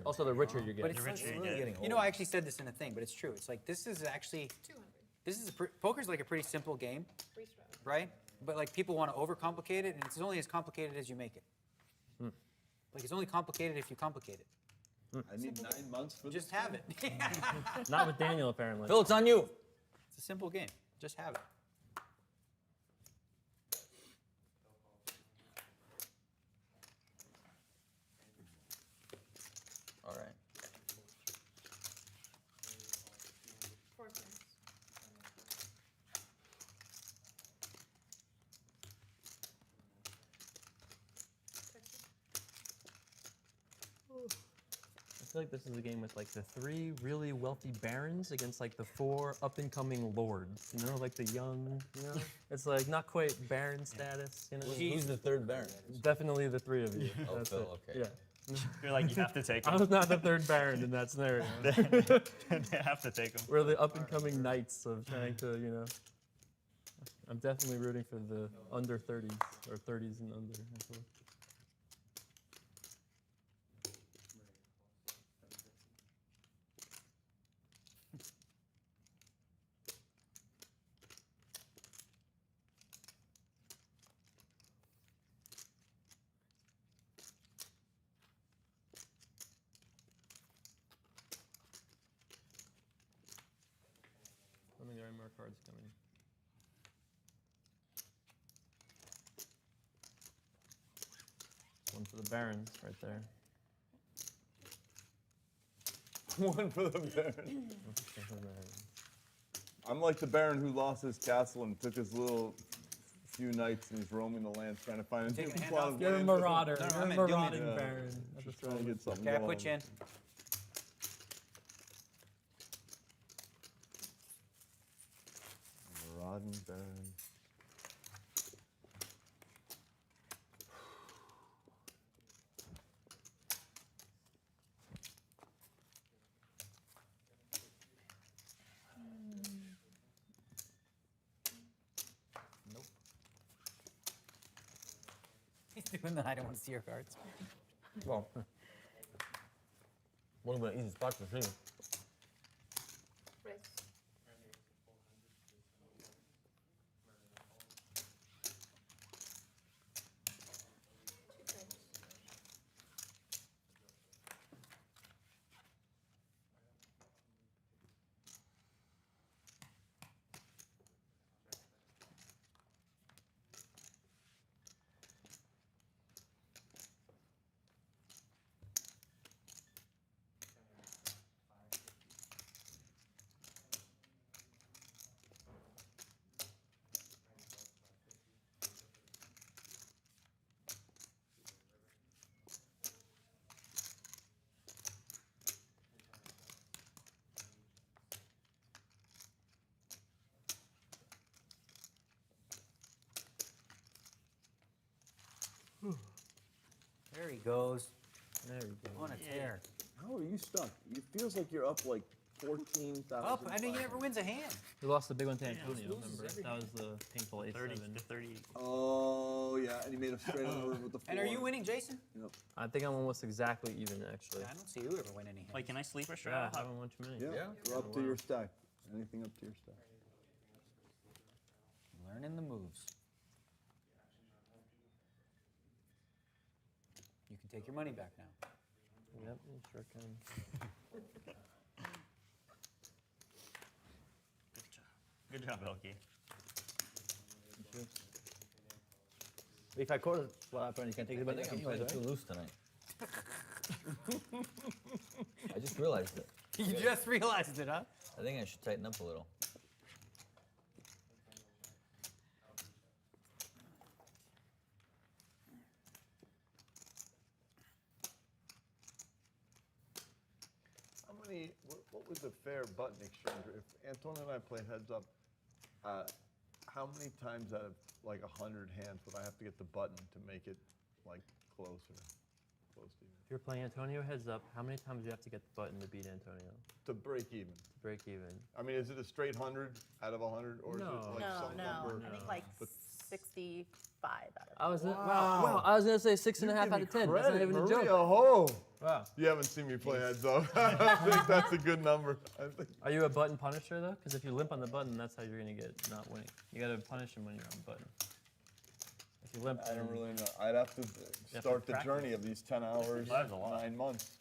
[SPEAKER 3] you
[SPEAKER 16] But
[SPEAKER 3] get.
[SPEAKER 16] it's
[SPEAKER 15] really getting
[SPEAKER 16] you know, I actually said this in a thing, but it's true. It's like this is actually
[SPEAKER 12] 200.
[SPEAKER 16] this is poker's like a pretty simple game,
[SPEAKER 12] Free throw.
[SPEAKER 16] right? But like people want to overcomplicate it, and it's only as complicated as you make it. Like it's only complicated if you complicate it.
[SPEAKER 17] I need 9 months for
[SPEAKER 16] Just have it.
[SPEAKER 3] Not with Daniel, apparently.
[SPEAKER 9] Phil, it's on you.
[SPEAKER 16] It's a simple game. Just have it.
[SPEAKER 19] All right.
[SPEAKER 12] 4 turns.
[SPEAKER 3] I feel like this is a game with like the 3 really wealthy barons against like the 4 up-and-coming lords. You know, like the young. You know, it's like not quite baron status. You know,
[SPEAKER 19] Who's the third baron?
[SPEAKER 3] definitely the 3 of you.
[SPEAKER 19] Oh,
[SPEAKER 3] That's
[SPEAKER 19] Phil,
[SPEAKER 3] it.
[SPEAKER 19] okay.
[SPEAKER 3] Yeah.
[SPEAKER 11] You're like, you have to take him.
[SPEAKER 3] I was not the 3rd baron in that scenario.
[SPEAKER 11] They have to take him.
[SPEAKER 3] We're the up-and-coming knights of trying to, you know. I'm definitely rooting for the under 30s or 30s and under. Actually. I think there are more cards coming. One for the barons right there.
[SPEAKER 17] One for the baron. I'm like the baron who lost his castle and took his little few knights and he's roaming the land trying to find a new plot of land.
[SPEAKER 3] You're a marauder.
[SPEAKER 16] No,
[SPEAKER 3] You're
[SPEAKER 16] I
[SPEAKER 3] a
[SPEAKER 16] meant do me.
[SPEAKER 3] marauding
[SPEAKER 17] Yeah.
[SPEAKER 3] baron.
[SPEAKER 17] Just trying to get something
[SPEAKER 16] Okay, I
[SPEAKER 17] going.
[SPEAKER 16] put you in.
[SPEAKER 17] Marauding baron.
[SPEAKER 16] doing that. I don't want to see your cards.
[SPEAKER 10] Well, one of the easy spots to see.
[SPEAKER 16] There he goes.
[SPEAKER 3] There we go.
[SPEAKER 16] On a tear.
[SPEAKER 2] How are you stuck? It feels like you're up like 14,000.
[SPEAKER 16] Up, and he never wins a hand.
[SPEAKER 3] We lost the big one to Antonio, remember? That was the painful 8-7.
[SPEAKER 11] 30 to 30.
[SPEAKER 2] Oh, yeah, and he made a straight over with the 4.
[SPEAKER 16] And are you winning, Jason?
[SPEAKER 2] Yep.
[SPEAKER 3] I think I'm almost exactly even, actually.
[SPEAKER 16] Yeah, I don't see you ever win any hands.
[SPEAKER 11] Wait, can I sleep or should
[SPEAKER 3] Yeah, I haven't won too many.
[SPEAKER 2] Yeah, we're up to your stack. Anything up to your stack.
[SPEAKER 16] Learning the moves. You can take your money back now.
[SPEAKER 3] Yep, you sure can.
[SPEAKER 11] Good job, ElkY.
[SPEAKER 9] If I call it what happened, you can take it
[SPEAKER 19] I
[SPEAKER 9] back.
[SPEAKER 19] think I'm playing too loose tonight. I just realized it.
[SPEAKER 16] You just realized it, huh?
[SPEAKER 19] I think I should tighten up a little.
[SPEAKER 17] How many, what was a fair button exchange? If Antonio and I played heads up, how many times out of like 100 hands would I have to get the button to make it like close to even?
[SPEAKER 3] If you're playing Antonio heads up, how many times do you have to get the button to beat Antonio?
[SPEAKER 17] To break even.
[SPEAKER 3] To break even.
[SPEAKER 17] I mean, is it a straight 100 out of 100, or is it like some number?
[SPEAKER 4] I think like 65 out of
[SPEAKER 3] I was
[SPEAKER 17] Wow.
[SPEAKER 3] wow. I was gonna say 6.5 out of 10. That's not even a
[SPEAKER 17] Maria,
[SPEAKER 3] joke.
[SPEAKER 17] ho!
[SPEAKER 3] Wow.
[SPEAKER 17] You haven't seen me play heads up. I don't think that's a good number. I think.
[SPEAKER 3] Are you a button punisher though? Because if you limp on the button, that's how you're gonna get not winning. You gotta punish him when you're on button. If you limp,
[SPEAKER 17] I don't really know. I'd have to start the
[SPEAKER 3] practice.
[SPEAKER 17] journey of these 10 hours, 9 months.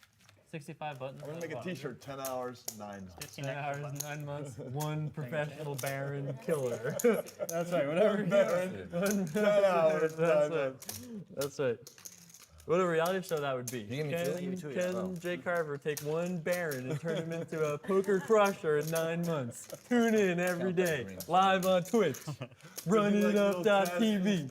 [SPEAKER 3] 65 buttons.
[SPEAKER 17] I'm gonna make a T-shirt. 10 hours, 9 months.
[SPEAKER 3] 10 hours, 9 months, one professional Baron killer. That's right, whatever.
[SPEAKER 17] One Baron, 10 hours, 9 months.
[SPEAKER 3] That's right. What a reality show that would be.
[SPEAKER 19] You give me two? Give me two, yeah.
[SPEAKER 3] Can J. Carver take one Baron and turn him into a poker crusher in 9 months? Tune in every day, live on Twitch, runnitup.tv.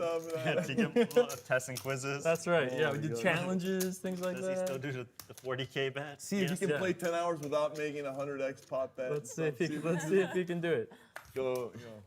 [SPEAKER 11] To give little tests and quizzes.
[SPEAKER 3] That's right, yeah, we do challenges, things like
[SPEAKER 11] Does
[SPEAKER 3] that.
[SPEAKER 11] he still do the 40K bet?
[SPEAKER 17] See if you can play 10 hours without making a 100x pot bet.
[SPEAKER 3] Let's see if he can do it.
[SPEAKER 17] Go, you know.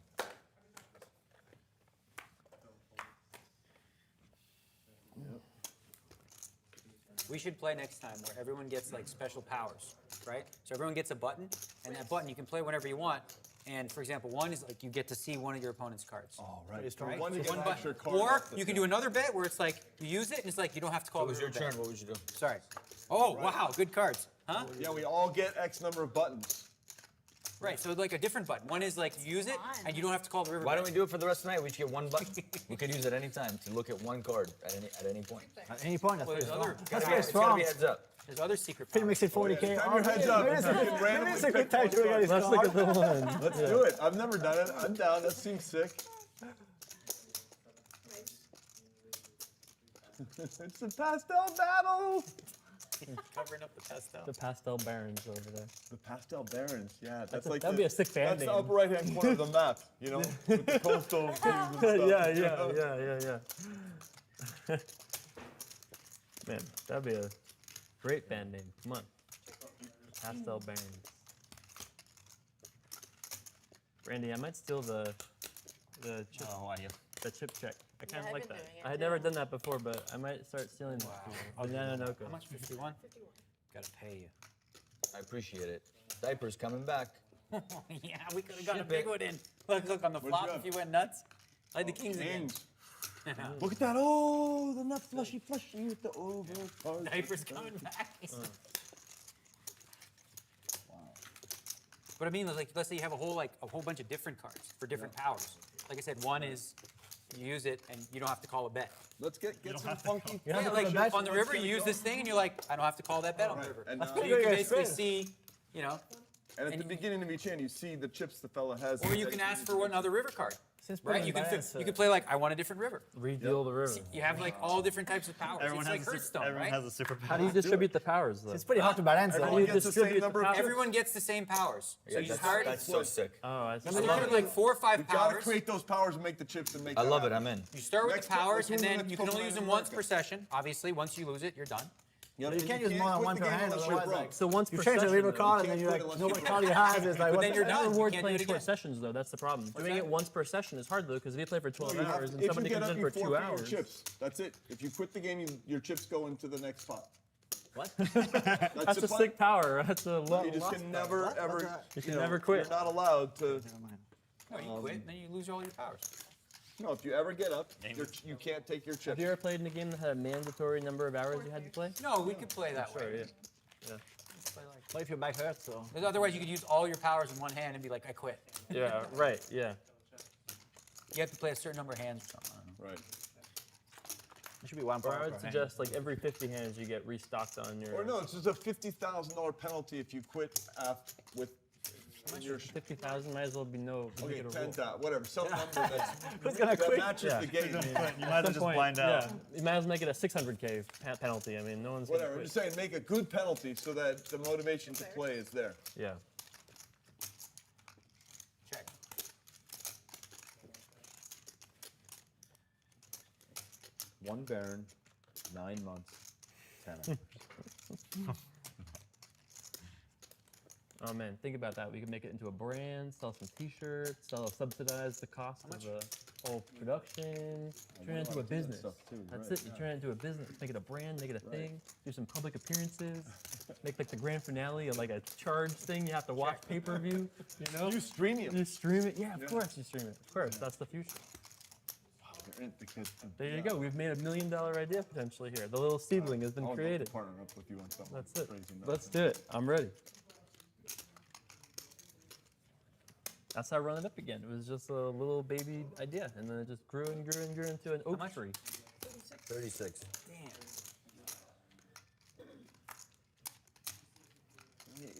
[SPEAKER 16] We should play next time where everyone gets like special powers, right? So everyone gets a button, and that button you can play whenever you want. And for example, one is like you get to see one of your opponent's cards.
[SPEAKER 17] Oh, right.
[SPEAKER 16] Right?
[SPEAKER 17] So one,
[SPEAKER 16] So
[SPEAKER 17] you get
[SPEAKER 16] one
[SPEAKER 17] an
[SPEAKER 16] button.
[SPEAKER 17] extra card
[SPEAKER 16] Or
[SPEAKER 17] off the
[SPEAKER 16] you can
[SPEAKER 17] thing.
[SPEAKER 16] do another bet where it's like you use it and it's like you don't have to call
[SPEAKER 19] It was your
[SPEAKER 16] bet.
[SPEAKER 19] turn. What would you do?
[SPEAKER 16] Sorry. Oh, wow, good cards. Huh?
[SPEAKER 17] Yeah, we all get X number of buttons.
[SPEAKER 16] Right, so like a different button. One is like you use it and you don't have to call the river.
[SPEAKER 19] Why don't we do it for the rest of the night? We each get one button. We could use it any time to look at one card at any point.
[SPEAKER 9] At any point, that's
[SPEAKER 16] Well,
[SPEAKER 9] pretty
[SPEAKER 16] there's other,
[SPEAKER 9] strong.
[SPEAKER 19] It's
[SPEAKER 9] That's
[SPEAKER 19] gotta
[SPEAKER 9] very
[SPEAKER 19] be
[SPEAKER 9] strong.
[SPEAKER 19] heads up.
[SPEAKER 16] there's other secret
[SPEAKER 9] Pretty
[SPEAKER 16] powers.
[SPEAKER 9] makes it 40K.
[SPEAKER 17] Time your heads up.
[SPEAKER 9] Maybe
[SPEAKER 17] You can randomly
[SPEAKER 9] it's a good
[SPEAKER 17] pick
[SPEAKER 9] time
[SPEAKER 17] one
[SPEAKER 9] to look at his
[SPEAKER 3] Let's look at the
[SPEAKER 9] card.
[SPEAKER 3] one.
[SPEAKER 17] Let's do it. I've never done it. I'm down. That seems sick. It's a pastel battle.
[SPEAKER 16] Covering up the pastel.
[SPEAKER 3] The pastel barons over there.
[SPEAKER 17] The pastel barons. Yeah, that's
[SPEAKER 3] a-
[SPEAKER 17] like
[SPEAKER 3] that'd be a sick band
[SPEAKER 17] That's
[SPEAKER 3] name.
[SPEAKER 17] the upper right-hand corner of the map. You know, with the coastal things and stuff.
[SPEAKER 3] Yeah. Man, that'd be a great band name. Come on. Pastel Barons. Randy, I might steal the chip, the chip check. I kind of like that. I had never done that before, but I might start stealing the Nanonoko.
[SPEAKER 16] How much? 51? Gotta pay you.
[SPEAKER 19] I appreciate it. Diaper's coming back.
[SPEAKER 16] Yeah, we could have got a
[SPEAKER 19] Ship
[SPEAKER 16] big
[SPEAKER 19] it.
[SPEAKER 16] one in. Look on the
[SPEAKER 17] What'd
[SPEAKER 16] flop
[SPEAKER 17] you
[SPEAKER 16] if
[SPEAKER 17] have?
[SPEAKER 16] you went nuts. Like the kings again.
[SPEAKER 17] Kings. Look at that. Oh, the nut flushy with the overcard.
[SPEAKER 16] Diaper's coming back. But I mean, like, let's say you have a whole bunch of different cards for different powers. Like I said, one is you use it and you don't have to call a bet.
[SPEAKER 17] Let's get some funky.
[SPEAKER 16] Yeah, like on the river, you use this thing and you're like, I don't have to call that bet on the river.
[SPEAKER 17] And,
[SPEAKER 16] So you can basically see,
[SPEAKER 17] And at the beginning of each hand, you see the chips the fella has.
[SPEAKER 16] Or you can ask for another river card. Right? You can play like, I want a different river.
[SPEAKER 3] Redeal the river.
[SPEAKER 16] See, you have like all different types of powers.
[SPEAKER 11] Everyone
[SPEAKER 16] it's like
[SPEAKER 11] has a
[SPEAKER 16] Hearthstone,
[SPEAKER 11] everyone
[SPEAKER 16] right?
[SPEAKER 11] has a superpower.
[SPEAKER 3] How do you distribute the powers, though?
[SPEAKER 9] It's pretty hard to balance.
[SPEAKER 3] How do you distribute the powers?
[SPEAKER 16] Everyone gets the same powers. So you start.
[SPEAKER 19] That's so sick.
[SPEAKER 3] Oh, I see.
[SPEAKER 16] You start with like 4 or 5
[SPEAKER 17] You
[SPEAKER 16] powers.
[SPEAKER 17] gotta create those powers and make the chips and make.
[SPEAKER 19] I love it. I'm in.
[SPEAKER 16] You start with
[SPEAKER 17] Next
[SPEAKER 16] the powers,
[SPEAKER 17] time,
[SPEAKER 16] and then
[SPEAKER 17] let's
[SPEAKER 16] you
[SPEAKER 17] do
[SPEAKER 16] can
[SPEAKER 17] it
[SPEAKER 16] only use them
[SPEAKER 17] Pokemon
[SPEAKER 16] once per session. Obviously, once you lose it, you're done.
[SPEAKER 17] Yeah,
[SPEAKER 9] You can't use more than one per hand,
[SPEAKER 17] unless you're
[SPEAKER 9] otherwise,
[SPEAKER 17] broke.
[SPEAKER 9] like,
[SPEAKER 3] So once
[SPEAKER 9] you
[SPEAKER 3] per
[SPEAKER 9] change the
[SPEAKER 3] session,
[SPEAKER 9] river
[SPEAKER 3] though,
[SPEAKER 9] card,
[SPEAKER 17] you
[SPEAKER 9] and then
[SPEAKER 17] can't
[SPEAKER 9] you're
[SPEAKER 17] quit
[SPEAKER 9] like,
[SPEAKER 17] unless
[SPEAKER 9] no card you have is like,
[SPEAKER 16] But
[SPEAKER 9] what
[SPEAKER 16] then
[SPEAKER 9] the
[SPEAKER 16] you're
[SPEAKER 9] hell?
[SPEAKER 16] done.
[SPEAKER 3] reward
[SPEAKER 16] You can't
[SPEAKER 3] playing
[SPEAKER 16] do it
[SPEAKER 3] 4
[SPEAKER 16] again.
[SPEAKER 3] sessions, though. That's the problem. Doing
[SPEAKER 16] that?
[SPEAKER 3] it once per session is hard, though, because if you play for 12 hours and
[SPEAKER 17] If
[SPEAKER 3] somebody
[SPEAKER 17] you get
[SPEAKER 3] comes
[SPEAKER 17] up,
[SPEAKER 3] in
[SPEAKER 17] you
[SPEAKER 3] for 2
[SPEAKER 17] forfeit your
[SPEAKER 3] hours.
[SPEAKER 17] chips. That's it. If you quit the game, your chips go into the next pot.
[SPEAKER 16] What?
[SPEAKER 3] That's
[SPEAKER 17] the
[SPEAKER 3] a sick power. That's a
[SPEAKER 17] You just can never ever.
[SPEAKER 3] You can never quit.
[SPEAKER 17] You're not allowed to.
[SPEAKER 16] No, you quit, and then you lose all your powers.
[SPEAKER 17] No, if you ever get up, you can't take your
[SPEAKER 3] Have
[SPEAKER 17] chips.
[SPEAKER 3] you ever played in a game that had a mandatory number of hours you had to play?
[SPEAKER 16] No, we could play that way.
[SPEAKER 3] Yeah.
[SPEAKER 9] What if your back hurts, though?
[SPEAKER 16] Because otherwise, you could use all your powers in one hand and be like, I quit.
[SPEAKER 3] Yeah, right, yeah.
[SPEAKER 16] You have to play a certain number of hands or something. I don't know.
[SPEAKER 17] Right.
[SPEAKER 9] It should be one
[SPEAKER 3] Or
[SPEAKER 9] per
[SPEAKER 3] I would
[SPEAKER 9] hand.
[SPEAKER 3] suggest like every 50 hands you get restocked on your.
[SPEAKER 17] Or no, it's just a $50,000 penalty if you quit with your.
[SPEAKER 3] 50,000 might as well be no.
[SPEAKER 17] Okay,
[SPEAKER 3] make it a
[SPEAKER 17] 10,000,
[SPEAKER 3] rule.
[SPEAKER 17] whatever. Some number that's
[SPEAKER 9] Who's gonna
[SPEAKER 17] that
[SPEAKER 9] quit?
[SPEAKER 17] matches
[SPEAKER 3] Yeah.
[SPEAKER 17] the game.
[SPEAKER 11] You might as well
[SPEAKER 3] At some
[SPEAKER 11] just
[SPEAKER 3] point,
[SPEAKER 11] blind out.
[SPEAKER 3] Yeah, you might as well make it a 600K penalty. I mean, no one's
[SPEAKER 17] Whatever.
[SPEAKER 3] gonna
[SPEAKER 17] I'm just
[SPEAKER 3] quit.
[SPEAKER 17] saying, make a good penalty so that the motivation to play is there.
[SPEAKER 3] Yeah.
[SPEAKER 16] Check.
[SPEAKER 19] One Baron, 9 months, 10 hours.
[SPEAKER 3] Oh man, think about that. We could make it into a brand, sell some T-shirts, subsidize the cost of the whole production, turn it into a business. That's it. You turn it into a business. Make it a brand, make it a thing. Do some public appearances. Make like the grand finale like a charge thing. You have to watch pay-per-view. You know.
[SPEAKER 17] You stream it.
[SPEAKER 3] You stream it. Yeah, of course you stream it. Of course, that's the future. There you go. We've made $1 million idea potentially here. The little seedling has been created.
[SPEAKER 17] Partner up with you on something.
[SPEAKER 3] That's it.
[SPEAKER 17] Crazy nuts.
[SPEAKER 3] Let's do it. I'm ready. That's how I run it up again. It was just a little baby idea, and then it just grew and grew and grew into an oak tree.
[SPEAKER 19] 36.
[SPEAKER 16] Damn.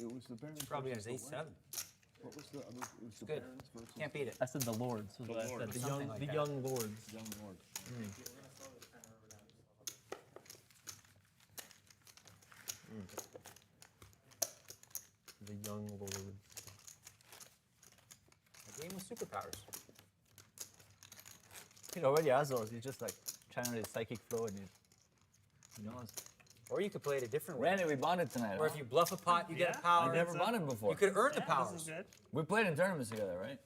[SPEAKER 17] It was the Barons.
[SPEAKER 16] Probably has
[SPEAKER 17] versus the
[SPEAKER 16] 8-7.
[SPEAKER 17] What was the other? It was the
[SPEAKER 16] Good.
[SPEAKER 17] Barons versus.
[SPEAKER 16] Can't beat it.
[SPEAKER 3] I said the lords. Was what I said. The young,
[SPEAKER 16] Something like
[SPEAKER 3] the
[SPEAKER 16] that.
[SPEAKER 3] young lords.
[SPEAKER 17] Young Lord.
[SPEAKER 3] The young lords.
[SPEAKER 16] A game with superpowers.
[SPEAKER 9] He already has those. He's just like channel his psychic flow and he knows.
[SPEAKER 16] Or you could play it a different way.
[SPEAKER 19] Randy, we bonded tonight.
[SPEAKER 16] Or if you bluff a pot, you get a power.
[SPEAKER 19] I never bonded before.
[SPEAKER 16] You could earn the powers.
[SPEAKER 19] We played in tournaments together, right?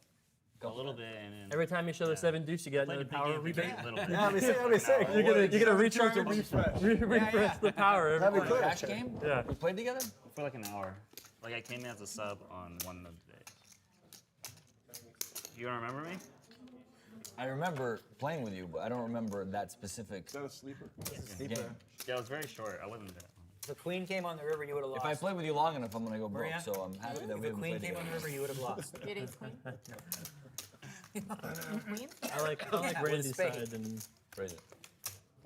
[SPEAKER 11] A little bit, and then
[SPEAKER 3] Every time you show the 7 deuce, you get another power rebate.
[SPEAKER 11] a little bit.
[SPEAKER 9] Yeah, we sick.
[SPEAKER 3] You're gonna recharge and refresh the power every time.
[SPEAKER 19] Cash game?
[SPEAKER 3] Yeah.
[SPEAKER 19] We played together?
[SPEAKER 11] For like an hour. Like I came in as a sub on one of the days. You don't remember me?
[SPEAKER 19] I remember playing with you, but I don't remember that specific.
[SPEAKER 17] Is that a sleeper?
[SPEAKER 19] Game.
[SPEAKER 11] Yeah, it was very short. I wasn't that long.
[SPEAKER 16] If the queen came on the river, you would have lost.
[SPEAKER 19] If I play with you long enough, I'm gonna go broke.
[SPEAKER 16] Maria?
[SPEAKER 19] So I'm happy that
[SPEAKER 16] If
[SPEAKER 19] we
[SPEAKER 16] the
[SPEAKER 19] haven't
[SPEAKER 16] queen
[SPEAKER 19] played
[SPEAKER 16] came on
[SPEAKER 19] together.
[SPEAKER 16] the river, you would have lost.
[SPEAKER 4] You had ace queen? Queen?
[SPEAKER 3] I like
[SPEAKER 16] Yeah, with
[SPEAKER 3] Randy's
[SPEAKER 16] spade.
[SPEAKER 3] side and
[SPEAKER 19] Crazy.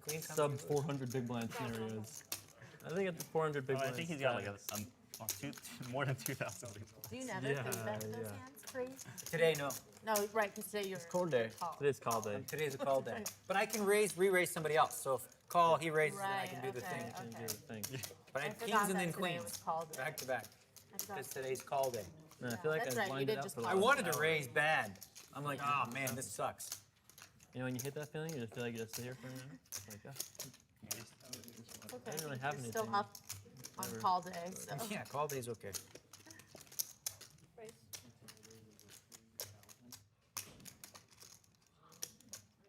[SPEAKER 16] Queen comes
[SPEAKER 3] sub
[SPEAKER 16] in.
[SPEAKER 3] 400 big blind scenarios. I think at the 400 big
[SPEAKER 11] Oh, I
[SPEAKER 3] blinds.
[SPEAKER 11] think he's got like more than 2,000.
[SPEAKER 4] Do you never
[SPEAKER 3] Yeah,
[SPEAKER 4] think back those
[SPEAKER 3] yeah.
[SPEAKER 4] hands? Crazy.
[SPEAKER 16] Today, no.
[SPEAKER 4] No, right, because today you're.
[SPEAKER 9] Cold day.
[SPEAKER 4] call.
[SPEAKER 3] Today's call day.
[SPEAKER 16] Today's a call day. But I can re-raise somebody else. So if call, he raises, then I
[SPEAKER 4] Right,
[SPEAKER 16] can do the
[SPEAKER 4] okay,
[SPEAKER 16] thing.
[SPEAKER 3] Change your thing.
[SPEAKER 16] But I
[SPEAKER 4] I
[SPEAKER 16] had
[SPEAKER 4] forgot
[SPEAKER 16] kings and
[SPEAKER 4] that
[SPEAKER 16] then
[SPEAKER 4] today
[SPEAKER 16] queens.
[SPEAKER 4] was call day.
[SPEAKER 16] Back to back.
[SPEAKER 4] I forgot.
[SPEAKER 16] Because today's call day.
[SPEAKER 3] Man, I feel like
[SPEAKER 4] That's
[SPEAKER 3] I
[SPEAKER 4] right, you
[SPEAKER 3] lined
[SPEAKER 4] did
[SPEAKER 3] it up
[SPEAKER 4] just
[SPEAKER 3] for
[SPEAKER 4] call
[SPEAKER 16] I
[SPEAKER 3] the
[SPEAKER 4] it.
[SPEAKER 3] last
[SPEAKER 16] wanted to
[SPEAKER 3] hour.
[SPEAKER 16] raise bad. I'm like, oh man, this sucks.
[SPEAKER 3] You know, when you hit that feeling, you just feel like you just sit here for a minute. It's like, ah.
[SPEAKER 4] It's okay.
[SPEAKER 3] I didn't really
[SPEAKER 4] You're
[SPEAKER 3] have
[SPEAKER 4] still
[SPEAKER 3] anything.
[SPEAKER 4] up on
[SPEAKER 3] Never.
[SPEAKER 4] call day, so.
[SPEAKER 16] Yeah, call day's okay.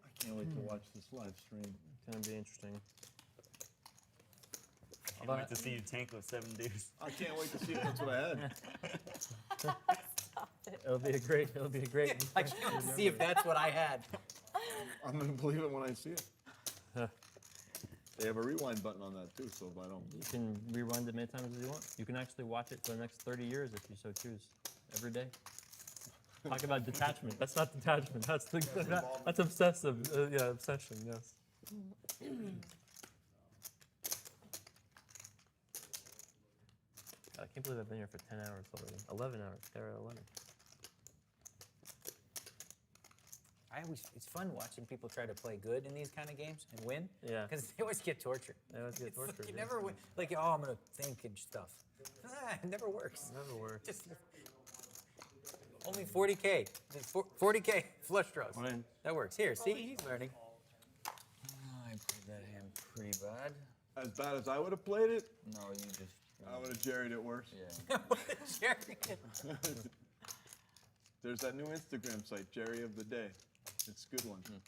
[SPEAKER 17] I can't wait to watch this live stream.
[SPEAKER 3] It's gonna be interesting.
[SPEAKER 11] Can't wait to see you tank with 7 dudes.
[SPEAKER 17] I can't wait to see if that's what I had.
[SPEAKER 3] It'll be a great. It'll be a great.
[SPEAKER 16] I can't see if that's what I had.
[SPEAKER 17] I'm gonna believe it when I see it. They have a rewind button on that too, so if I don't.
[SPEAKER 3] You can rewind it many times as you want. You can actually watch it for the next 30 years if you so choose, every day. Talk about detachment. That's not detachment. That's obsessive. Yeah, obsession. Yes. I can't believe I've been here for 10 hours already. 11 hours. They're at 11.
[SPEAKER 16] It's fun watching people try to play good in these kind of games and win.
[SPEAKER 3] Yeah.
[SPEAKER 16] Because they always get tortured.
[SPEAKER 3] They always get tortured.
[SPEAKER 16] Like you
[SPEAKER 3] yeah.
[SPEAKER 16] never win. Like, oh, I'm gonna think and stuff. It never works.
[SPEAKER 3] Never works.
[SPEAKER 16] Just only 40K. 40K flush draws.
[SPEAKER 11] Right.
[SPEAKER 16] That works. Here, see, he's learning.
[SPEAKER 19] I played that hand pretty bad.
[SPEAKER 17] As bad as I would have played it,
[SPEAKER 19] No, you just.
[SPEAKER 17] I would have jerried it worse.
[SPEAKER 19] Yeah.
[SPEAKER 16] Jerry.
[SPEAKER 17] There's that new Instagram site, Jerry of the Day. It's a good one.
[SPEAKER 19] Yes,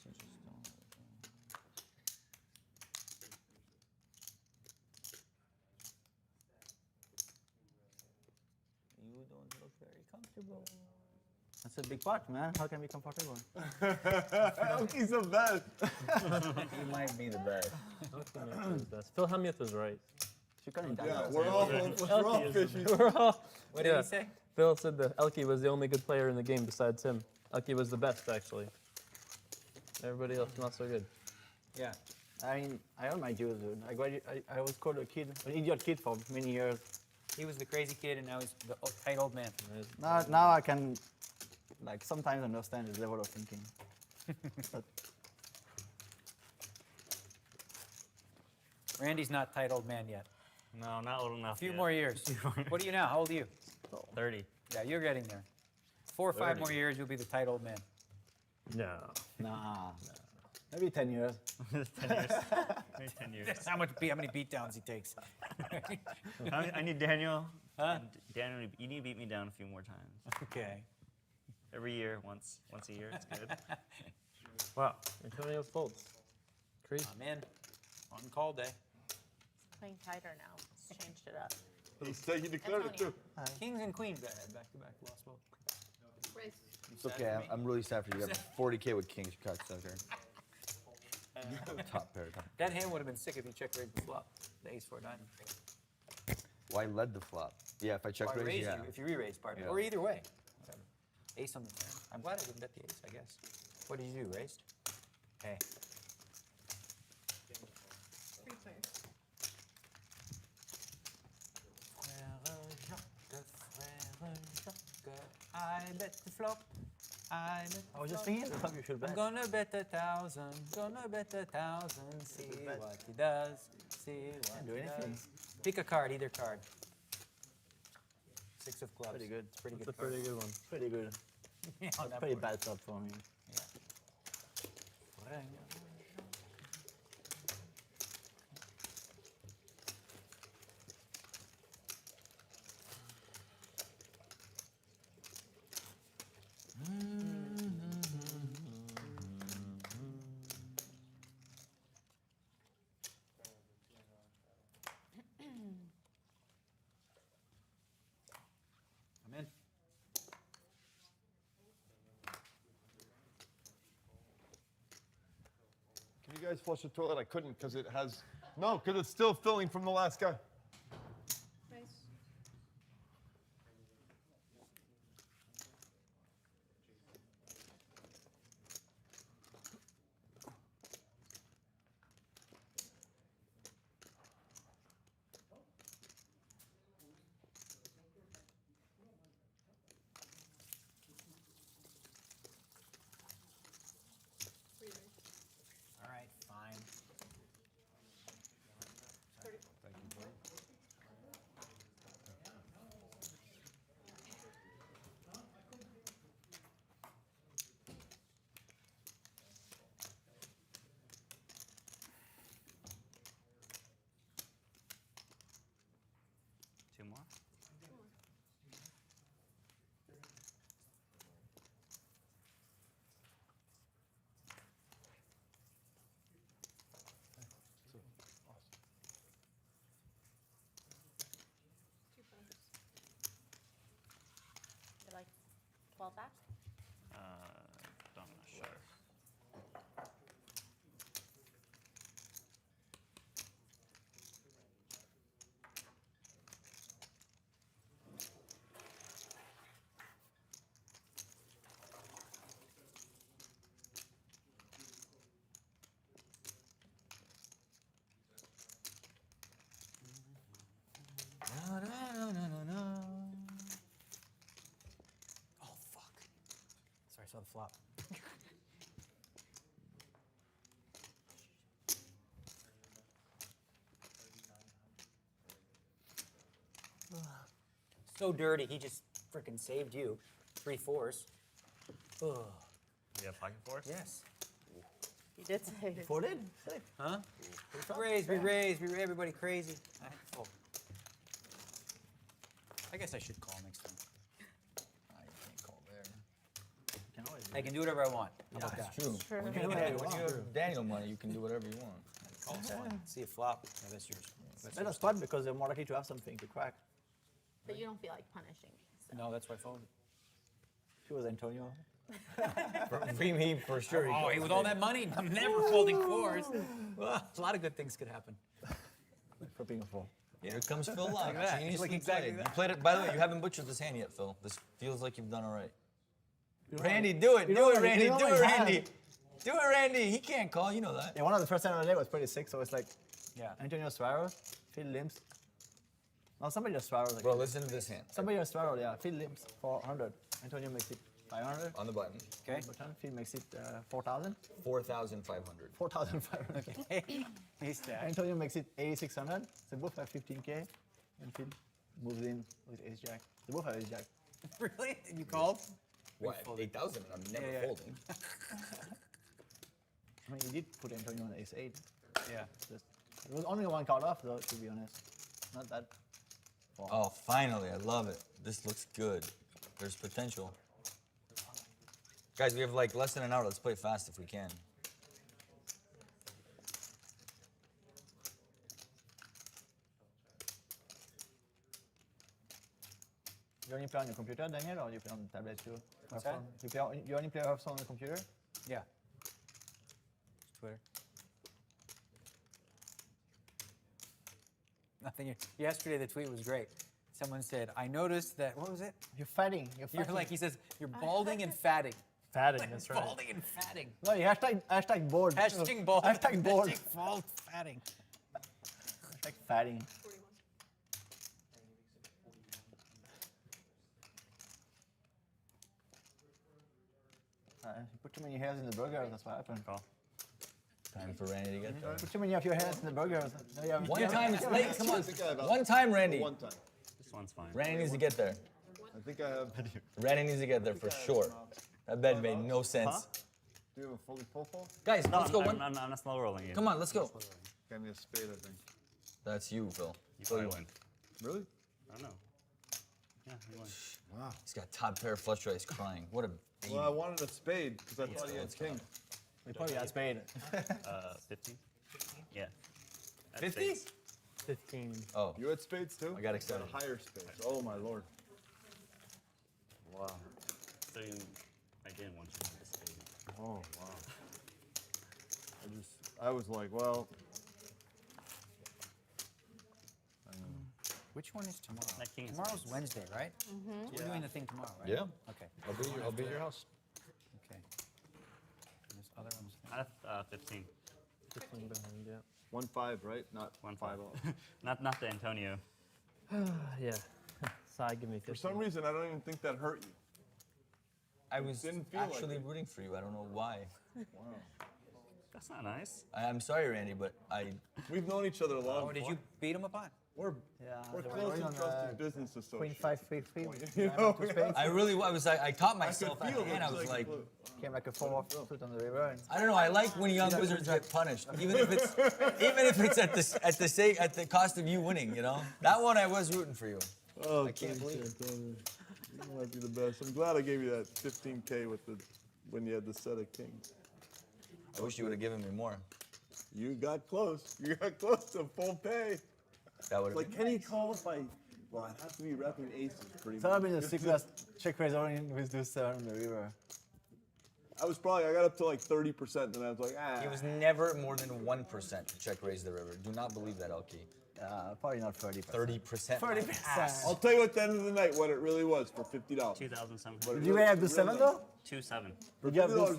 [SPEAKER 19] you just don't. You don't look very comfortable.
[SPEAKER 9] That's a big pot, man. How can I be comfortable?
[SPEAKER 17] ElkY's the best.
[SPEAKER 19] He might be the best.
[SPEAKER 3] Phil Hellmuth was right.
[SPEAKER 17] Yeah, we're all fishy.
[SPEAKER 16] What did he say?
[SPEAKER 3] Phil said that ElkY was the only good player in the game besides him. ElkY was the best, actually. Everybody else not so good.
[SPEAKER 9] Yeah. I mean, I earned my dues, dude. I was called an idiot kid for many years.
[SPEAKER 16] He was the crazy kid, and now he's the tight old man.
[SPEAKER 9] Now I can, like, sometimes understand his level of thinking. But
[SPEAKER 16] Randy's not tight old man yet.
[SPEAKER 11] No, not old enough.
[SPEAKER 16] A few
[SPEAKER 11] yet.
[SPEAKER 16] more years. What are you now? How old are you?
[SPEAKER 11] 30.
[SPEAKER 16] Yeah, you're getting there. 4 or 5
[SPEAKER 11] 30.
[SPEAKER 16] more years, you'll be the tight old man.
[SPEAKER 3] No.
[SPEAKER 9] nah. Maybe 10 years.
[SPEAKER 11] 10 years. Maybe 10 years.
[SPEAKER 16] That's how many beatdowns he takes.
[SPEAKER 11] I need Daniel.
[SPEAKER 16] Huh?
[SPEAKER 11] Daniel, you need to beat me down a few more times.
[SPEAKER 16] Okay.
[SPEAKER 11] Every year, once a year. It's good.
[SPEAKER 3] Wow. Antonio folds. Crazy.
[SPEAKER 16] I'm in. On call day.
[SPEAKER 4] Playing tighter now. It's changed it up.
[SPEAKER 17] He declared it too.
[SPEAKER 16] Kings and queens I had back to back. Lost both.
[SPEAKER 12] Raise.
[SPEAKER 2] It's okay. I'm really sad for you. You have 40K with kings, you cocksucker. Top pair.
[SPEAKER 16] That hand would have been sick if he check raised the flop. The ace 4 diamond.
[SPEAKER 2] Why led the flop? Yeah, if I check
[SPEAKER 16] Or I
[SPEAKER 2] raise,
[SPEAKER 16] raise
[SPEAKER 2] yeah.
[SPEAKER 16] you if you re-raise, pardon.
[SPEAKER 2] Yeah.
[SPEAKER 16] Or either way. Whatever. Ace on the turn. I'm glad I didn't bet the ace, I guess. What did you do? Raised? Hey.
[SPEAKER 12] 3 players.
[SPEAKER 16] I bet the flop. I
[SPEAKER 9] was just thinking the flop you should bet.
[SPEAKER 16] I'm gonna bet 1,000. Gonna bet 1,000. See what he does. See what
[SPEAKER 9] do
[SPEAKER 16] he
[SPEAKER 9] anything.
[SPEAKER 16] does. Pick a card, either card. 6 of clubs.
[SPEAKER 9] Pretty good.
[SPEAKER 16] It's a pretty good.
[SPEAKER 3] That's a pretty good one.
[SPEAKER 9] Pretty good.
[SPEAKER 16] Yeah,
[SPEAKER 9] It's
[SPEAKER 16] that
[SPEAKER 9] pretty
[SPEAKER 16] works.
[SPEAKER 9] bad flop for me.
[SPEAKER 16] Yeah. I'm in.
[SPEAKER 17] Can you guys flush the toilet? I couldn't because it has. No, because it's still filling from the last guy.
[SPEAKER 12] Raise.
[SPEAKER 16] All right, fine.
[SPEAKER 12] 30.
[SPEAKER 17] Thank you, Jordan.
[SPEAKER 11] Two more.
[SPEAKER 12] Two players.
[SPEAKER 4] You like 12 back?
[SPEAKER 11] I'm not sure.
[SPEAKER 16] saw the flop. So dirty, he just freaking saved you. 3 4s. Ugh.
[SPEAKER 11] You have pocket fours?
[SPEAKER 16] Yes.
[SPEAKER 4] You did say.
[SPEAKER 16] Folded? Huh? We raise, everybody crazy. I had to fold. I guess I should call next time.
[SPEAKER 19] I can't call there.
[SPEAKER 16] I can do whatever I want. How about that?
[SPEAKER 19] It's true.
[SPEAKER 4] Sure.
[SPEAKER 19] When you have Daniel money, you can do whatever you want.
[SPEAKER 16] Call someone. See a flop. Yeah, that's yours.
[SPEAKER 9] Let us start because they're more likely to have something to crack.
[SPEAKER 4] But you don't feel like punishing me. So.
[SPEAKER 16] No, that's why I folded.
[SPEAKER 9] She was Antonio.
[SPEAKER 19] For me, for sure.
[SPEAKER 16] Oh, hey, with all that money, I'm never folding 4s. Well, a lot of good things could happen.
[SPEAKER 9] Flipping a 4.
[SPEAKER 19] Here comes Phil Laak.
[SPEAKER 16] Like that.
[SPEAKER 19] Geniusly
[SPEAKER 16] Like exactly
[SPEAKER 19] played.
[SPEAKER 16] that.
[SPEAKER 19] You played it. By the way, you haven't butchered this hand yet, Phil. This feels like you've done all right. Randy, do it. Do it, Randy. Do it, Randy. Do it, Randy. He can't call. You know that.
[SPEAKER 9] Yeah, one of the first time of the day was pretty sick, so it's like,
[SPEAKER 16] Yeah.
[SPEAKER 9] Antonio Suarez, Phil Limbs. No, somebody just Suarez. Like,
[SPEAKER 19] Bro, listen to this hand.
[SPEAKER 9] somebody just Suarez, yeah. Phil Limbs, 400. Antonio makes it 500.
[SPEAKER 19] On the button.
[SPEAKER 16] Okay.
[SPEAKER 9] Button. Phil makes it 4,000.
[SPEAKER 19] 4,500.
[SPEAKER 9] 4,500.
[SPEAKER 16] Okay. He's stacked.
[SPEAKER 9] Antonio makes it 8,600. They both have 15K. And Phil moves in with ace jack. They both have ace jack.
[SPEAKER 16] Really? You called?
[SPEAKER 19] What? 8,000? I'm never
[SPEAKER 16] Yeah.
[SPEAKER 19] folding.
[SPEAKER 9] I mean, you did put Antonio on ace 8.
[SPEAKER 16] Yeah.
[SPEAKER 9] Just, it was only one card off, though, to be honest. Not that far.
[SPEAKER 19] Oh, finally. I love it. This looks good. There's potential. Guys, we have like less than an hour. Let's play fast if we can.
[SPEAKER 9] You only play on your computer, Daniel, or you play on the tablet too?
[SPEAKER 16] What's
[SPEAKER 9] Have
[SPEAKER 16] that?
[SPEAKER 9] fun? You only play Hearthstone on the computer?
[SPEAKER 16] Yeah. Twitter. Nothing. Yesterday the tweet was great. Someone said, "I noticed that." What was it?
[SPEAKER 9] You're fatting. You're
[SPEAKER 16] You're
[SPEAKER 9] fatting.
[SPEAKER 16] like he says, "You're balding and fatting."
[SPEAKER 14] Fatting,
[SPEAKER 16] Like,
[SPEAKER 14] that's right.
[SPEAKER 16] Balding and fatting.
[SPEAKER 9] No, you hashtag board.
[SPEAKER 16] Hashtag bald.
[SPEAKER 9] Hashtag board.
[SPEAKER 16] Hashtag bald fatting.
[SPEAKER 9] Hashtag fatting. You put too many hairs in the burger, that's what happened.
[SPEAKER 19] Time for Randy to get there.
[SPEAKER 9] Put too many of your hairs in the burger. Now you have-
[SPEAKER 19] One time it's late. Come on.
[SPEAKER 17] I think I have
[SPEAKER 19] One time, Randy.
[SPEAKER 17] One time.
[SPEAKER 11] This one's fine.
[SPEAKER 19] Randy needs to get there.
[SPEAKER 17] I think I have.
[SPEAKER 19] Randy needs to get there for sure. That bet made no sense.
[SPEAKER 17] Do you have a fully full fold?
[SPEAKER 19] Guys,
[SPEAKER 11] No,
[SPEAKER 19] let's go.
[SPEAKER 11] I'm not slow rolling you.
[SPEAKER 19] Come on, let's go.
[SPEAKER 17] Got me a spade, I think.
[SPEAKER 19] That's you, Phil.
[SPEAKER 11] You
[SPEAKER 19] Phil,
[SPEAKER 11] probably win.
[SPEAKER 17] Really?
[SPEAKER 11] I don't know. Yeah, you win.
[SPEAKER 17] Wow.
[SPEAKER 19] He's got top pair flush draws crying. What a baby.
[SPEAKER 17] Well, I wanted a spade because I thought he had king.
[SPEAKER 9] We probably had spade.
[SPEAKER 11] 50? Yeah. That's
[SPEAKER 19] 50?
[SPEAKER 11] spades.
[SPEAKER 14] 15.
[SPEAKER 19] Oh,
[SPEAKER 17] You had spades too?
[SPEAKER 19] I got excited.
[SPEAKER 17] A higher spades. Oh my lord. Wow.
[SPEAKER 11] So I didn't want you to have a spade.
[SPEAKER 17] Oh wow. I was like, well. I don't know.
[SPEAKER 16] Which one is tomorrow?
[SPEAKER 11] That king is
[SPEAKER 16] Tomorrow's
[SPEAKER 11] spades.
[SPEAKER 16] Wednesday, right?
[SPEAKER 4] Mm-hmm.
[SPEAKER 16] We're doing the thing tomorrow, right?
[SPEAKER 19] Yeah.
[SPEAKER 16] Okay.
[SPEAKER 19] I'll be at your house.
[SPEAKER 16] Okay. And this other one's.
[SPEAKER 11] I have 15.
[SPEAKER 14] 15 behind, yeah.
[SPEAKER 17] 1-5, right? Not
[SPEAKER 11] 1-5.
[SPEAKER 17] 5-0.
[SPEAKER 11] Not the Antonio.
[SPEAKER 14] Yeah. Sai, give me 15.
[SPEAKER 17] For some reason, I don't even think that hurt you.
[SPEAKER 19] I was
[SPEAKER 17] Didn't feel like
[SPEAKER 19] actually
[SPEAKER 17] it.
[SPEAKER 19] rooting for you. I don't know why.
[SPEAKER 17] Wow.
[SPEAKER 11] That's not nice.
[SPEAKER 19] I'm sorry, Randy, but
[SPEAKER 17] We've known each other a long.
[SPEAKER 16] Oh, did you beat him upon?
[SPEAKER 17] We're
[SPEAKER 9] Yeah,
[SPEAKER 17] we're
[SPEAKER 9] they were
[SPEAKER 17] close
[SPEAKER 9] going
[SPEAKER 17] and
[SPEAKER 9] on,
[SPEAKER 17] trusted business
[SPEAKER 9] Queen
[SPEAKER 17] associates.
[SPEAKER 9] 5-3-3.
[SPEAKER 17] You know,
[SPEAKER 19] I really was. I caught myself at
[SPEAKER 17] feel
[SPEAKER 19] the end.
[SPEAKER 17] it,
[SPEAKER 19] I was like,
[SPEAKER 9] Came like a 4 foot on the river. And
[SPEAKER 19] I don't know. I like when young wizards get punished, even if it's at the cost of you winning. You know, that one I was rooting for you.
[SPEAKER 17] Oh,
[SPEAKER 19] I can't believe it.
[SPEAKER 17] Antonio. You might be the best. I'm glad I gave you that 15K when you had the set of kings.
[SPEAKER 19] I wish you would have given me more.
[SPEAKER 17] You got close. You got close to full pay.
[SPEAKER 19] That would have
[SPEAKER 17] Like,
[SPEAKER 19] been.
[SPEAKER 17] can he call if I? Well, I'd have to be repping aces pretty
[SPEAKER 9] so I've
[SPEAKER 17] much.
[SPEAKER 9] been the sickest check raise only with this on the river.
[SPEAKER 17] I got up to like 30%, and I was like,
[SPEAKER 19] He was never more than 1% to check raise the river. Do not believe that, ElkY.
[SPEAKER 9] Probably not 30%.
[SPEAKER 19] 30%.
[SPEAKER 9] 30%.
[SPEAKER 17] I'll tell you at the end of the night what it really was for $50.
[SPEAKER 11] 2,700.
[SPEAKER 9] Did you have do 7 though?
[SPEAKER 11] 2-7.
[SPEAKER 9] Did you have do?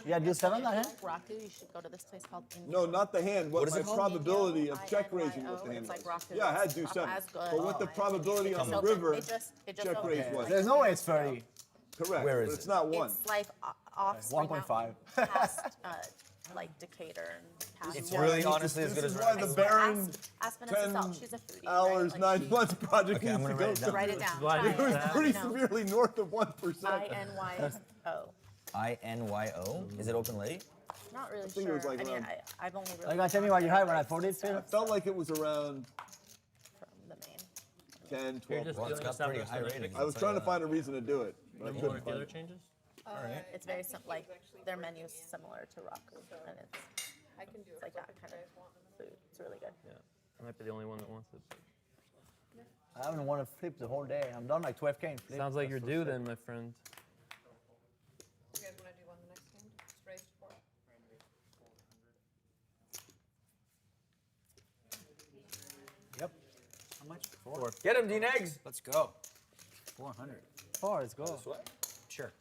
[SPEAKER 9] Yeah, do 7 that hand?
[SPEAKER 4] Raku, you should go to this place called India.
[SPEAKER 17] No, not the hand. What
[SPEAKER 19] is
[SPEAKER 17] my
[SPEAKER 19] it called?
[SPEAKER 17] probability of check raising
[SPEAKER 4] INYO,
[SPEAKER 17] with the hand
[SPEAKER 4] it's like
[SPEAKER 17] was.
[SPEAKER 4] Raku.
[SPEAKER 17] Yeah, I had
[SPEAKER 4] It's
[SPEAKER 17] do
[SPEAKER 4] not
[SPEAKER 17] 7.
[SPEAKER 4] as good.
[SPEAKER 17] But what the probability on the
[SPEAKER 4] So
[SPEAKER 17] river
[SPEAKER 4] it just
[SPEAKER 17] check raise
[SPEAKER 4] opened.
[SPEAKER 17] was.
[SPEAKER 9] There's no way it's 30.
[SPEAKER 2] Correct.
[SPEAKER 19] Where is
[SPEAKER 2] but it's
[SPEAKER 19] it?
[SPEAKER 2] not one.
[SPEAKER 4] It's like Offspring
[SPEAKER 20] 1.5.
[SPEAKER 4] Mountain, past like Decatur and past.
[SPEAKER 19] It's really
[SPEAKER 2] This
[SPEAKER 19] honestly
[SPEAKER 2] is-
[SPEAKER 19] as good
[SPEAKER 2] this
[SPEAKER 19] as
[SPEAKER 2] is why
[SPEAKER 19] Ryan.
[SPEAKER 2] the Baron
[SPEAKER 4] Ask Vanessa
[SPEAKER 2] 10
[SPEAKER 4] Salt. She's a foodie.
[SPEAKER 2] hours,
[SPEAKER 4] right?
[SPEAKER 2] 9 months project
[SPEAKER 19] Okay, I'm
[SPEAKER 2] needs to
[SPEAKER 19] gonna
[SPEAKER 2] go
[SPEAKER 19] write it down.
[SPEAKER 2] through.
[SPEAKER 4] Write it down.
[SPEAKER 2] It was
[SPEAKER 4] Try
[SPEAKER 2] pretty
[SPEAKER 4] No.
[SPEAKER 2] severely north of 1%.
[SPEAKER 4] INYO.
[SPEAKER 19] INYO? Is it open late?
[SPEAKER 4] Not really
[SPEAKER 2] think it
[SPEAKER 4] sure.
[SPEAKER 2] was like
[SPEAKER 4] I mean,
[SPEAKER 2] around-
[SPEAKER 4] I've only
[SPEAKER 20] Are
[SPEAKER 4] really
[SPEAKER 20] you gonna tell me what you had when I voted, Phil?
[SPEAKER 2] It felt like it was around
[SPEAKER 4] from the main.
[SPEAKER 2] 10,
[SPEAKER 3] You're
[SPEAKER 2] 12.
[SPEAKER 3] just
[SPEAKER 19] Well, it's
[SPEAKER 3] doing
[SPEAKER 19] got
[SPEAKER 3] stuff
[SPEAKER 19] pretty
[SPEAKER 3] that's
[SPEAKER 19] high
[SPEAKER 3] gonna
[SPEAKER 19] ratings.
[SPEAKER 2] I was trying to find a reason to do it, but I
[SPEAKER 3] Any
[SPEAKER 2] couldn't
[SPEAKER 3] more
[SPEAKER 2] find
[SPEAKER 3] other
[SPEAKER 2] it.
[SPEAKER 3] changes?
[SPEAKER 4] It's very like their menu's similar to Raku, and it's
[SPEAKER 12] I can do it.
[SPEAKER 4] like that kind of food. It's really good.
[SPEAKER 3] Yeah. I might be the only one that wants it.
[SPEAKER 20] I haven't want to flip the whole day. I'm done like 12K in flip.
[SPEAKER 3] Sounds like you're due then, my friend.
[SPEAKER 12] You guys want to do on the next hand? Just raised 4.
[SPEAKER 16] Yep. How much? 4.
[SPEAKER 19] Get him, Dean Eggs!
[SPEAKER 16] Let's go. 400.
[SPEAKER 20] 4, let's go.
[SPEAKER 16] Sure.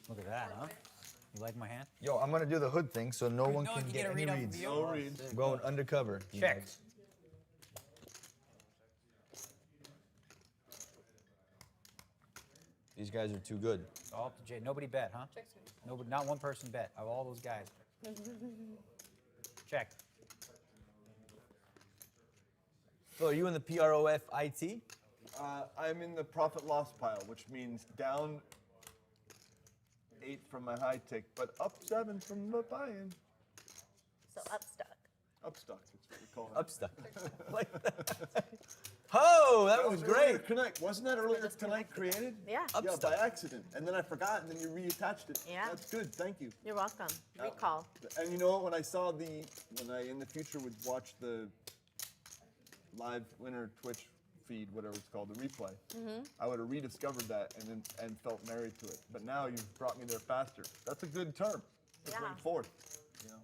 [SPEAKER 16] Look at that, huh? You like my hand?
[SPEAKER 19] Yo, I'm gonna do the hood thing so no one
[SPEAKER 16] know
[SPEAKER 19] can
[SPEAKER 16] if you
[SPEAKER 19] get
[SPEAKER 16] get a
[SPEAKER 19] any
[SPEAKER 16] read off
[SPEAKER 19] reads.
[SPEAKER 16] of you.
[SPEAKER 2] No reads.
[SPEAKER 19] I'm going undercover. Dean
[SPEAKER 16] Check.
[SPEAKER 19] Eggs. These guys are too good.
[SPEAKER 16] All up to Jay. Nobody bet, huh?
[SPEAKER 12] Check's good.
[SPEAKER 16] Nobody, not one person bet of all those guys. Check.
[SPEAKER 19] Phil, are you in the PROFIT?
[SPEAKER 2] I'm in the profit loss pile, which means down 8 from my high tick, but up 7 from the buy-in.
[SPEAKER 4] So Upstuck.
[SPEAKER 2] Upstuck, that's what we call it.
[SPEAKER 19] Upstuck. Like that. Oh, that was great.
[SPEAKER 2] Connect. Wasn't that earlier tonight created?
[SPEAKER 4] Yeah.
[SPEAKER 2] Yeah, by accident. And then I forgot, and then you reattached it.
[SPEAKER 4] Yeah.
[SPEAKER 2] That's good, thank you.
[SPEAKER 4] You're welcome. Recall.
[SPEAKER 2] And you know what, when I in the future would watch the live winner Twitch feed, whatever it's called, the replay, I would have rediscovered that and felt married to it. But now you've brought me there faster. That's a good term. It's
[SPEAKER 4] Yeah.
[SPEAKER 2] going forth. You know.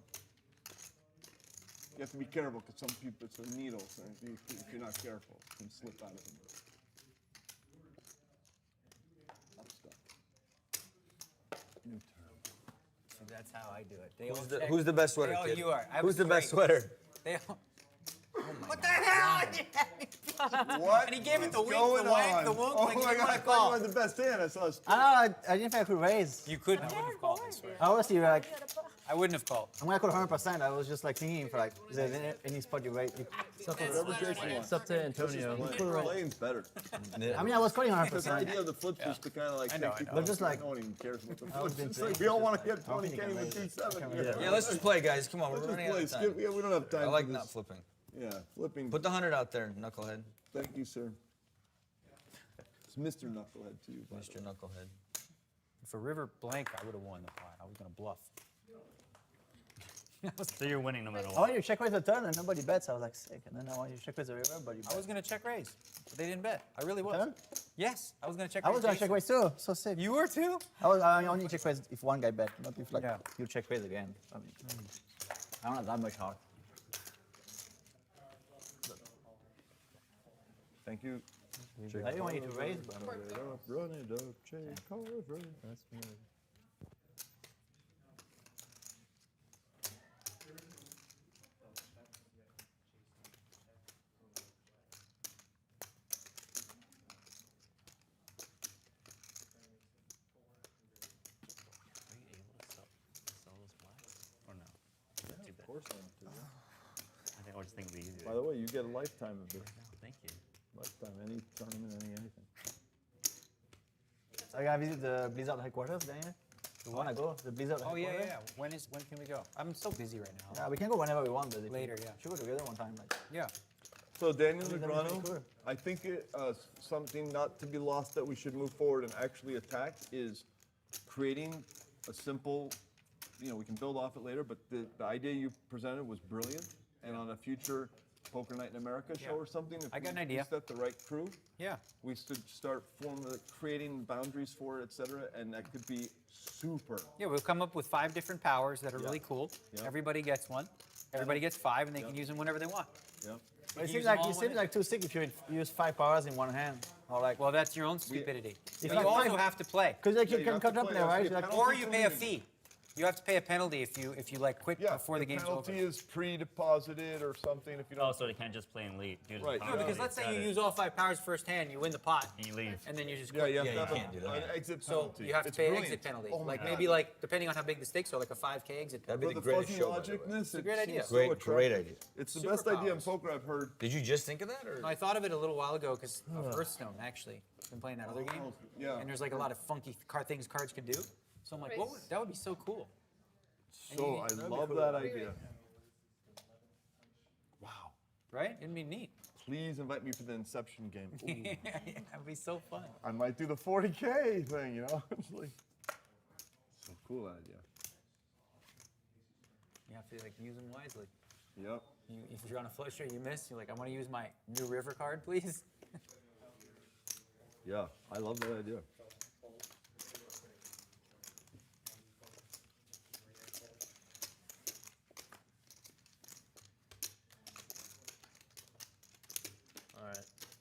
[SPEAKER 2] You have to be careful because some people, it's a needle, so if you're not careful, it can slip out of them. New term.
[SPEAKER 16] See, that's how I do it. They
[SPEAKER 19] Who's
[SPEAKER 16] all
[SPEAKER 19] the,
[SPEAKER 16] check.
[SPEAKER 19] who's the best sweater,
[SPEAKER 16] They all,
[SPEAKER 19] kid?
[SPEAKER 16] you are. I
[SPEAKER 19] Who's
[SPEAKER 16] was
[SPEAKER 19] the best
[SPEAKER 16] great.
[SPEAKER 19] sweater?
[SPEAKER 16] They all, what the hell?
[SPEAKER 2] What?
[SPEAKER 16] And he gave it the wink,
[SPEAKER 2] going
[SPEAKER 16] the wank,
[SPEAKER 2] on?
[SPEAKER 16] the wonk,
[SPEAKER 2] Oh
[SPEAKER 16] like he
[SPEAKER 2] my
[SPEAKER 16] didn't
[SPEAKER 2] God, I
[SPEAKER 16] want to
[SPEAKER 2] thought you
[SPEAKER 16] call.
[SPEAKER 2] were the best hand. I saw a
[SPEAKER 20] I don't know, I didn't think I could raise.
[SPEAKER 16] You couldn't. I wouldn't have called, I swear.
[SPEAKER 20] I was like,
[SPEAKER 16] I wouldn't have called.
[SPEAKER 20] I'm gonna call 100%. I was just like thinking for like, is there any spot you rate?
[SPEAKER 2] Whatever Jason
[SPEAKER 3] It's up to Antonio.
[SPEAKER 2] Playing's better.
[SPEAKER 20] I mean, I was calling
[SPEAKER 2] Because the
[SPEAKER 20] 100%.
[SPEAKER 2] idea of the flips is to kind of like
[SPEAKER 16] I know,
[SPEAKER 2] take people
[SPEAKER 20] But just like-
[SPEAKER 2] no one even cares about the
[SPEAKER 20] I was
[SPEAKER 2] flips. It's
[SPEAKER 20] thinking-
[SPEAKER 2] like we all want to get
[SPEAKER 20] I don't
[SPEAKER 2] 20,
[SPEAKER 20] think
[SPEAKER 2] can't
[SPEAKER 20] I
[SPEAKER 2] even
[SPEAKER 20] raised
[SPEAKER 2] do
[SPEAKER 20] it.
[SPEAKER 2] 7.
[SPEAKER 20] Yeah.
[SPEAKER 19] Yeah, let's just play, guys. Come on, we're
[SPEAKER 2] Let's
[SPEAKER 19] running
[SPEAKER 2] just
[SPEAKER 19] out
[SPEAKER 2] play.
[SPEAKER 19] of time.
[SPEAKER 2] Skip, yeah, we don't have time.
[SPEAKER 19] I
[SPEAKER 2] for
[SPEAKER 19] like
[SPEAKER 2] this.
[SPEAKER 19] not flipping.
[SPEAKER 2] Yeah, flipping.
[SPEAKER 19] Put the 100 out there, knucklehead.
[SPEAKER 2] Thank you, sir. It's Mr. Knucklehead to you, by the
[SPEAKER 19] Mr.
[SPEAKER 2] way.
[SPEAKER 19] Knucklehead.
[SPEAKER 16] For River Blank, I would have won the pot. I was gonna bluff.
[SPEAKER 11] So you're winning no matter
[SPEAKER 20] I
[SPEAKER 11] what.
[SPEAKER 20] wanted you to check raise the turn and nobody bets. I was like, sick. And then I wanted you to check raise the river, but you
[SPEAKER 16] I was gonna check raise, but they didn't bet. I really was.
[SPEAKER 20] Turn?
[SPEAKER 16] Yes, I was gonna check.
[SPEAKER 20] I was
[SPEAKER 16] raise
[SPEAKER 20] gonna
[SPEAKER 16] Jason.
[SPEAKER 20] check raise too. So sick.
[SPEAKER 16] You were too.
[SPEAKER 20] I only check raise if one guy bet, not if like
[SPEAKER 16] Yeah.
[SPEAKER 20] you check raise again. I mean, I don't have that much heart.
[SPEAKER 2] Thank you.
[SPEAKER 20] I didn't want you to raise, but
[SPEAKER 2] Run it up, Jay Carver.
[SPEAKER 3] That's me.
[SPEAKER 11] Are you able to sell this black? Or no?
[SPEAKER 2] Yeah, of course I am.
[SPEAKER 11] I think I just think it'd be easier.
[SPEAKER 2] By the way, you get a lifetime of this.
[SPEAKER 11] Thank you.
[SPEAKER 2] Lifetime, any tournament, anything.
[SPEAKER 20] I gotta visit the Blizzard headquarters, Daniel. You wanna go? The Blizzard
[SPEAKER 16] Oh
[SPEAKER 20] headquarters?
[SPEAKER 16] yeah. When can we go? I'm so busy right now.
[SPEAKER 20] Yeah, we can go whenever we want, but if
[SPEAKER 16] Later,
[SPEAKER 20] we
[SPEAKER 16] yeah.
[SPEAKER 20] should go together one time. Like,
[SPEAKER 16] Yeah.
[SPEAKER 2] So Daniel
[SPEAKER 20] I think that would be
[SPEAKER 2] Negreanu,
[SPEAKER 20] cool.
[SPEAKER 2] I think something not to be lost that we should move forward and actually attack is creating a simple, we can build off it later, but the idea you presented was brilliant. And on a future Poker Night in America show or something, if
[SPEAKER 16] I got an
[SPEAKER 2] we
[SPEAKER 16] idea.
[SPEAKER 2] set the right crew,
[SPEAKER 16] Yeah.
[SPEAKER 2] we should start creating boundaries for it, et cetera, and that could be super.
[SPEAKER 16] Yeah, we'll come up with 5 different powers that are really cool.
[SPEAKER 2] Yeah.
[SPEAKER 16] Everybody gets one. Everybody gets 5, and they can use them whenever they want.
[SPEAKER 2] Yeah.
[SPEAKER 20] but it
[SPEAKER 16] use
[SPEAKER 20] seems
[SPEAKER 16] them
[SPEAKER 20] like
[SPEAKER 16] all
[SPEAKER 20] it seems
[SPEAKER 16] when-
[SPEAKER 20] like too sick if you use 5 powers in one hand. Or like,
[SPEAKER 16] Well, that's your own stupidity.
[SPEAKER 20] If
[SPEAKER 16] But
[SPEAKER 20] like
[SPEAKER 16] you also
[SPEAKER 20] five-
[SPEAKER 16] have to play.
[SPEAKER 20] because like
[SPEAKER 2] Yeah,
[SPEAKER 20] you
[SPEAKER 2] you
[SPEAKER 20] can
[SPEAKER 2] have
[SPEAKER 20] cut
[SPEAKER 2] to
[SPEAKER 20] up
[SPEAKER 2] play.
[SPEAKER 20] there,
[SPEAKER 2] That's
[SPEAKER 20] right?
[SPEAKER 2] the
[SPEAKER 20] Like,
[SPEAKER 2] penalty.
[SPEAKER 16] Or you pay a fee. You have to pay a penalty if you like quit before the game's over.
[SPEAKER 2] penalty is pre-deposited or something if you don't.
[SPEAKER 11] Oh, so they can't just play and leave. Do the
[SPEAKER 2] Right.
[SPEAKER 16] No, because let's say you use all 5 powers first hand, you win the pot,
[SPEAKER 11] and you leave,
[SPEAKER 16] and then you just
[SPEAKER 2] Yeah,
[SPEAKER 16] quit.
[SPEAKER 2] you have to
[SPEAKER 19] can't do that.
[SPEAKER 2] an exit
[SPEAKER 16] So
[SPEAKER 2] penalty.
[SPEAKER 16] you have to
[SPEAKER 2] It's
[SPEAKER 16] pay an
[SPEAKER 2] brilliant.
[SPEAKER 16] exit penalty.
[SPEAKER 2] Oh my
[SPEAKER 16] Like
[SPEAKER 2] God.
[SPEAKER 16] maybe like depending on how big the stakes are, like a 5K exit.
[SPEAKER 19] That'd be
[SPEAKER 2] But
[SPEAKER 19] the
[SPEAKER 2] the
[SPEAKER 19] greatest
[SPEAKER 2] fuzzy
[SPEAKER 19] show, by the way.
[SPEAKER 2] logicness,
[SPEAKER 16] It's a great idea.
[SPEAKER 2] so
[SPEAKER 19] Great
[SPEAKER 2] attractive.
[SPEAKER 19] idea.
[SPEAKER 2] It's the best idea in
[SPEAKER 16] Superpowers.
[SPEAKER 2] poker I've heard.
[SPEAKER 19] Did you just think of that, or?
[SPEAKER 16] I thought of it a little while ago because of Hearthstone, actually. Been playing that other game.
[SPEAKER 2] Yeah.
[SPEAKER 16] And there's like a lot of funky things cards could do. So I'm like, that would be so cool.
[SPEAKER 2] So I love that idea. Wow.
[SPEAKER 16] Right? It'd be neat.
[SPEAKER 2] Please invite me for the Inception game. Ooh.
[SPEAKER 16] That'd be so fun.
[SPEAKER 2] I might do the 40K thing, you know? It's like, so cool idea.
[SPEAKER 16] You have to like use them wisely.
[SPEAKER 2] Yep.
[SPEAKER 16] If you're on a flush or you miss, you're like, I want to use my new river card, please.
[SPEAKER 2] Yeah, I love that idea.
[SPEAKER 11] All right.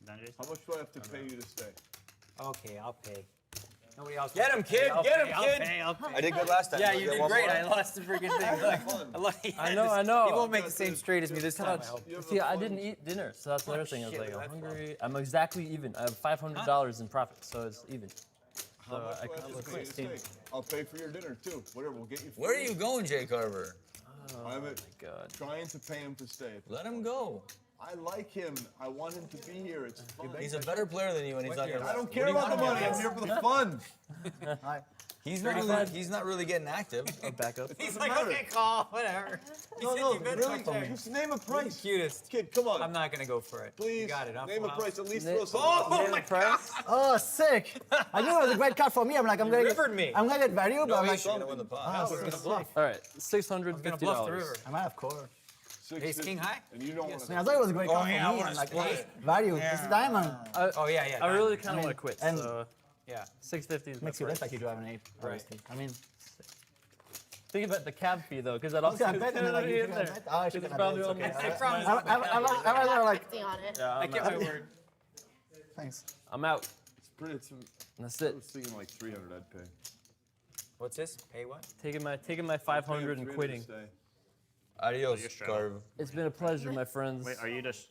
[SPEAKER 11] Done, Jason?
[SPEAKER 2] How much do I have to pay you to stay?
[SPEAKER 16] Okay, I'll pay. Nobody else.
[SPEAKER 19] Get him, kid! Get him, kid!
[SPEAKER 16] I'll pay.
[SPEAKER 19] I did good last time.
[SPEAKER 16] Yeah,
[SPEAKER 19] I'll
[SPEAKER 16] you
[SPEAKER 19] get
[SPEAKER 16] did
[SPEAKER 19] one
[SPEAKER 16] great.
[SPEAKER 19] more.
[SPEAKER 16] I lost the freaking thing.
[SPEAKER 3] I know.
[SPEAKER 16] He won't make the same straight as me this time, I hope.
[SPEAKER 3] See, I didn't eat dinner, so that's the other thing. I was
[SPEAKER 16] shit,
[SPEAKER 3] like, I'm
[SPEAKER 16] that's
[SPEAKER 3] hungry. I'm exactly even. I have $500 in profit, so it's even.
[SPEAKER 2] How
[SPEAKER 3] So
[SPEAKER 2] much
[SPEAKER 3] I
[SPEAKER 2] do I have
[SPEAKER 3] can
[SPEAKER 2] to pay you to stay? I'll pay for your dinner too. Whatever, we'll get you food.
[SPEAKER 19] Where are you going, Jay Carver?
[SPEAKER 2] I'm
[SPEAKER 3] God.
[SPEAKER 2] trying to pay him to stay.
[SPEAKER 19] Let him go.
[SPEAKER 2] I like him. I want him to be here. It's fun.
[SPEAKER 19] He's a better player than you, and he's not gonna.
[SPEAKER 2] I don't care about the money. I'm here for the fun.
[SPEAKER 19] He's not really getting active.
[SPEAKER 3] I'll back up.
[SPEAKER 16] He's like, okay, call, whatever.
[SPEAKER 2] No, really. Just name a price.
[SPEAKER 16] Cutest.
[SPEAKER 2] Kid, come on.
[SPEAKER 16] I'm not gonna go for it.
[SPEAKER 2] Please.
[SPEAKER 16] You got it.
[SPEAKER 2] Name a price. At least
[SPEAKER 3] Name-
[SPEAKER 2] throw some.
[SPEAKER 16] Oh my God!
[SPEAKER 18] Oh, sick! I knew it was a great card for me. I'm like, I'm gonna
[SPEAKER 16] rivered me.
[SPEAKER 18] I'm gonna get value, but I'm like,
[SPEAKER 19] He's gonna win the pot.
[SPEAKER 16] We're gonna bluff.
[SPEAKER 3] All right,
[SPEAKER 16] Gonna bluff the
[SPEAKER 3] $650.
[SPEAKER 16] river.
[SPEAKER 18] I might have core.
[SPEAKER 16] Ace king high.
[SPEAKER 2] And you don't want
[SPEAKER 18] I
[SPEAKER 2] to.
[SPEAKER 18] mean, I thought it was a great card for me.
[SPEAKER 19] I wanna
[SPEAKER 18] I'm like,
[SPEAKER 19] split
[SPEAKER 18] hey,
[SPEAKER 19] it.
[SPEAKER 18] value. It's a diamond.
[SPEAKER 16] Oh yeah.
[SPEAKER 3] I really kind of want to quit,
[SPEAKER 18] and-
[SPEAKER 3] so
[SPEAKER 16] Yeah.
[SPEAKER 3] 650 is my
[SPEAKER 18] Makes you look
[SPEAKER 3] price.
[SPEAKER 18] like you drive an 8.
[SPEAKER 16] Right.
[SPEAKER 18] I mean,
[SPEAKER 3] Think about the cab fee though, because that also
[SPEAKER 18] okay, I
[SPEAKER 3] is
[SPEAKER 18] bet.
[SPEAKER 3] gonna be
[SPEAKER 18] You
[SPEAKER 3] in
[SPEAKER 18] should
[SPEAKER 3] there.
[SPEAKER 18] have bet. Oh, I should
[SPEAKER 3] It's
[SPEAKER 18] have
[SPEAKER 3] probably
[SPEAKER 18] bet.
[SPEAKER 3] on
[SPEAKER 18] It's
[SPEAKER 3] my
[SPEAKER 18] okay.
[SPEAKER 16] I promise.
[SPEAKER 18] I was like,
[SPEAKER 4] 50 on it.
[SPEAKER 3] Yeah,
[SPEAKER 16] I kept my word.
[SPEAKER 18] thanks.
[SPEAKER 3] I'm out.
[SPEAKER 2] It's pretty.
[SPEAKER 3] That's
[SPEAKER 2] I
[SPEAKER 3] it.
[SPEAKER 2] was thinking like 300. I'd pay.
[SPEAKER 16] What's this? Pay what?
[SPEAKER 3] Taking my 500 and
[SPEAKER 2] 300
[SPEAKER 3] quitting.
[SPEAKER 2] to stay.
[SPEAKER 19] Adios, Carver.
[SPEAKER 3] It's been a pleasure, my friends.
[SPEAKER 11] Wait, are you just?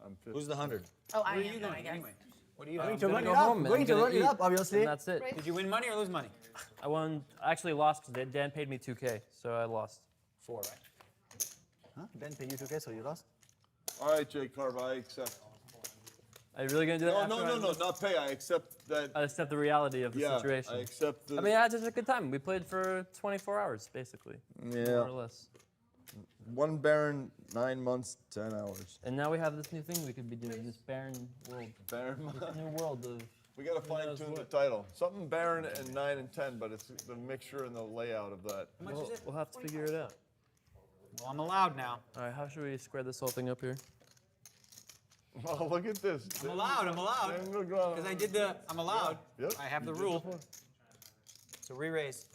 [SPEAKER 2] I'm 50.
[SPEAKER 19] Who's the 100?
[SPEAKER 4] Oh, I
[SPEAKER 16] What are
[SPEAKER 4] am,
[SPEAKER 16] you
[SPEAKER 4] no, I
[SPEAKER 16] doing
[SPEAKER 4] guess.
[SPEAKER 16] anyway? What are you
[SPEAKER 18] Going
[SPEAKER 16] doing?
[SPEAKER 18] to
[SPEAKER 3] gonna
[SPEAKER 18] run
[SPEAKER 3] go
[SPEAKER 18] it up.
[SPEAKER 3] home and
[SPEAKER 18] Going to
[SPEAKER 3] gonna
[SPEAKER 18] run it
[SPEAKER 3] eat,
[SPEAKER 18] up, obviously.
[SPEAKER 3] And that's it.
[SPEAKER 16] Did you win money or lose money?
[SPEAKER 3] I won. I actually lost because Dan paid me 2K, so I lost.
[SPEAKER 16] 4, right?
[SPEAKER 18] Huh? Ben paid you 2K, so you lost?
[SPEAKER 2] All right, Jay Carver, I accept.
[SPEAKER 3] Are you really gonna do that?
[SPEAKER 2] No,
[SPEAKER 3] after I-
[SPEAKER 2] not pay. I accept that.
[SPEAKER 3] I accept the reality of the
[SPEAKER 2] Yeah,
[SPEAKER 3] situation.
[SPEAKER 2] I accept the.
[SPEAKER 3] I mean, I had just a good time. We played for 24 hours, basically. More
[SPEAKER 2] Yeah.
[SPEAKER 3] or less.
[SPEAKER 2] One Baron, 9 months, 10 hours.
[SPEAKER 3] And now we have this new thing we could be doing, this barren world.
[SPEAKER 2] Baron.
[SPEAKER 3] This new world of.
[SPEAKER 2] We gotta fine tune the title. Something Baron and 9 and 10, but it's the mixture and the layout of that.
[SPEAKER 16] How much is it?
[SPEAKER 3] We'll have to figure it out.
[SPEAKER 16] Well, I'm allowed now.
[SPEAKER 3] All right, how should we square this whole thing up here?
[SPEAKER 2] Oh, look at this.
[SPEAKER 16] I'm allowed. Because I did the, I'm allowed.
[SPEAKER 2] Yep.
[SPEAKER 16] I have the
[SPEAKER 2] You did
[SPEAKER 16] rule.
[SPEAKER 2] this one.
[SPEAKER 16] So re-raise.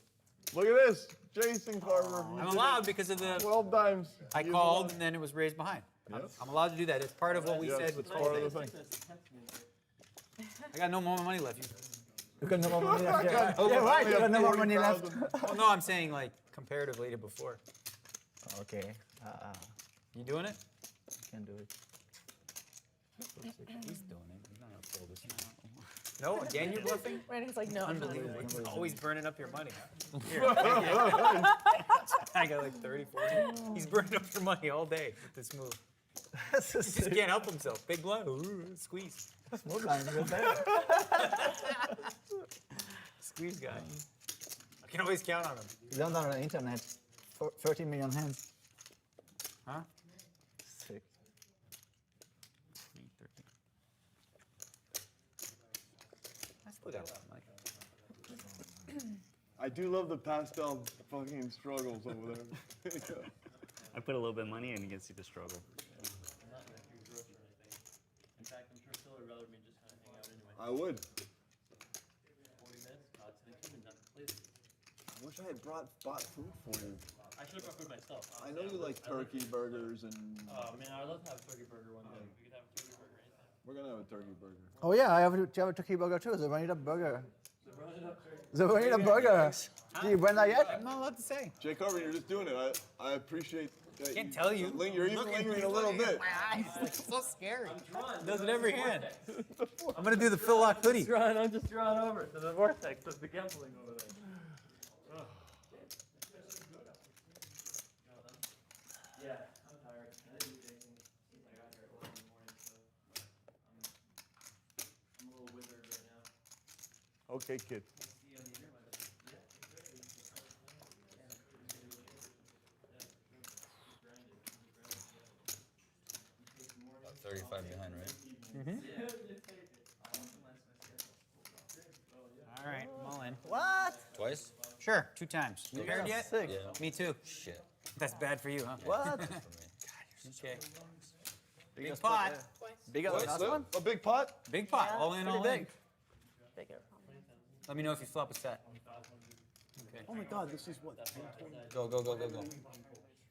[SPEAKER 2] Look at this. Jason Carver. you
[SPEAKER 16] I'm
[SPEAKER 2] did
[SPEAKER 16] allowed
[SPEAKER 2] it
[SPEAKER 16] because of the,
[SPEAKER 2] 12 times.
[SPEAKER 16] I
[SPEAKER 2] You
[SPEAKER 16] called
[SPEAKER 2] allowed.
[SPEAKER 16] and then it was raised behind.
[SPEAKER 2] Yep.
[SPEAKER 16] I'm allowed to do that. It's part of what we
[SPEAKER 2] Yes,
[SPEAKER 16] said with
[SPEAKER 2] it's part of the
[SPEAKER 16] folding.
[SPEAKER 2] thing.
[SPEAKER 16] I got no more money left.
[SPEAKER 18] You got no more money left. Yeah,
[SPEAKER 2] Oh,
[SPEAKER 18] yeah right.
[SPEAKER 2] we
[SPEAKER 18] You got
[SPEAKER 2] have
[SPEAKER 18] no more money left.
[SPEAKER 2] 40,000.
[SPEAKER 16] Well, no, I'm saying like comparatively to before.
[SPEAKER 18] Okay.
[SPEAKER 16] You doing it?
[SPEAKER 18] I can do it.
[SPEAKER 16] He's doing it. He's not gonna fold this now. No, again, you're bluffing?
[SPEAKER 4] Randy's like, no, I'm not doing
[SPEAKER 16] Unbelievable.
[SPEAKER 4] it.
[SPEAKER 16] He's always burning up your money. Here, I got like 30, 40. He's burning up your money all day with this move.
[SPEAKER 18] That's
[SPEAKER 16] He just can't help himself. Big blind. Ooh, squeeze.
[SPEAKER 18] Small blind, good there.
[SPEAKER 16] Squeeze guy. I can always count on him.
[SPEAKER 18] You don't know on the internet. 13 million hands.
[SPEAKER 16] Huh?
[SPEAKER 18] Sick.
[SPEAKER 16] I still got a lot of money.
[SPEAKER 2] I do love the pastel fucking struggles over there.
[SPEAKER 11] I put a little bit of money in and you can see the struggle.
[SPEAKER 3] In fact, I'm sure Phil would rather me just kind of hang out anyway.
[SPEAKER 2] I would.
[SPEAKER 3] 40 minutes, not to the kitchen, not to place.
[SPEAKER 2] I wish I had bought food for you.
[SPEAKER 3] I should have brought food myself.
[SPEAKER 2] I know you like turkey burgers and.
[SPEAKER 3] Oh man, I'd love to have a turkey burger one day. We could have a turkey burger anytime.
[SPEAKER 2] We're gonna have a turkey burger.
[SPEAKER 18] Oh yeah, I have a turkey burger too. The vanilla burger. The vanilla burger.
[SPEAKER 16] Do you win that yet?
[SPEAKER 6] I'm not allowed to say.
[SPEAKER 2] Jay Carver, you're just doing it. I appreciate that.
[SPEAKER 6] Can't tell you.
[SPEAKER 2] You're even lingering a little bit.
[SPEAKER 6] My eyes, it's so scary. Does it every hand. I'm gonna do the Phil Laak hoodie.
[SPEAKER 3] I'm just drawing over to the vortex of the gambling over there. Yeah, I'm tired. I didn't do anything since I got here at 11 in the morning, so I'm a little withered right now.
[SPEAKER 2] Okay, kid.
[SPEAKER 19] 35 behind, right?
[SPEAKER 6] Mm-hmm. All right, I'm all in. What?
[SPEAKER 19] Twice?
[SPEAKER 6] Sure, 2 times. You paired yet?
[SPEAKER 19] Sick. Yeah.
[SPEAKER 6] Me too.
[SPEAKER 19] Shit.
[SPEAKER 6] That's bad for you, huh?
[SPEAKER 16] What?
[SPEAKER 6] Okay. Big
[SPEAKER 16] Biggest
[SPEAKER 6] pot.
[SPEAKER 16] Bigger than last one?
[SPEAKER 2] A big pot?
[SPEAKER 6] Big pot.
[SPEAKER 16] Yeah,
[SPEAKER 6] All in,
[SPEAKER 16] pretty
[SPEAKER 6] all
[SPEAKER 16] big.
[SPEAKER 6] in.
[SPEAKER 4] Bigger.
[SPEAKER 6] Let me know if you flop a set. Okay.
[SPEAKER 17] Oh my God, this is what?
[SPEAKER 19] Go, go, go, go, go.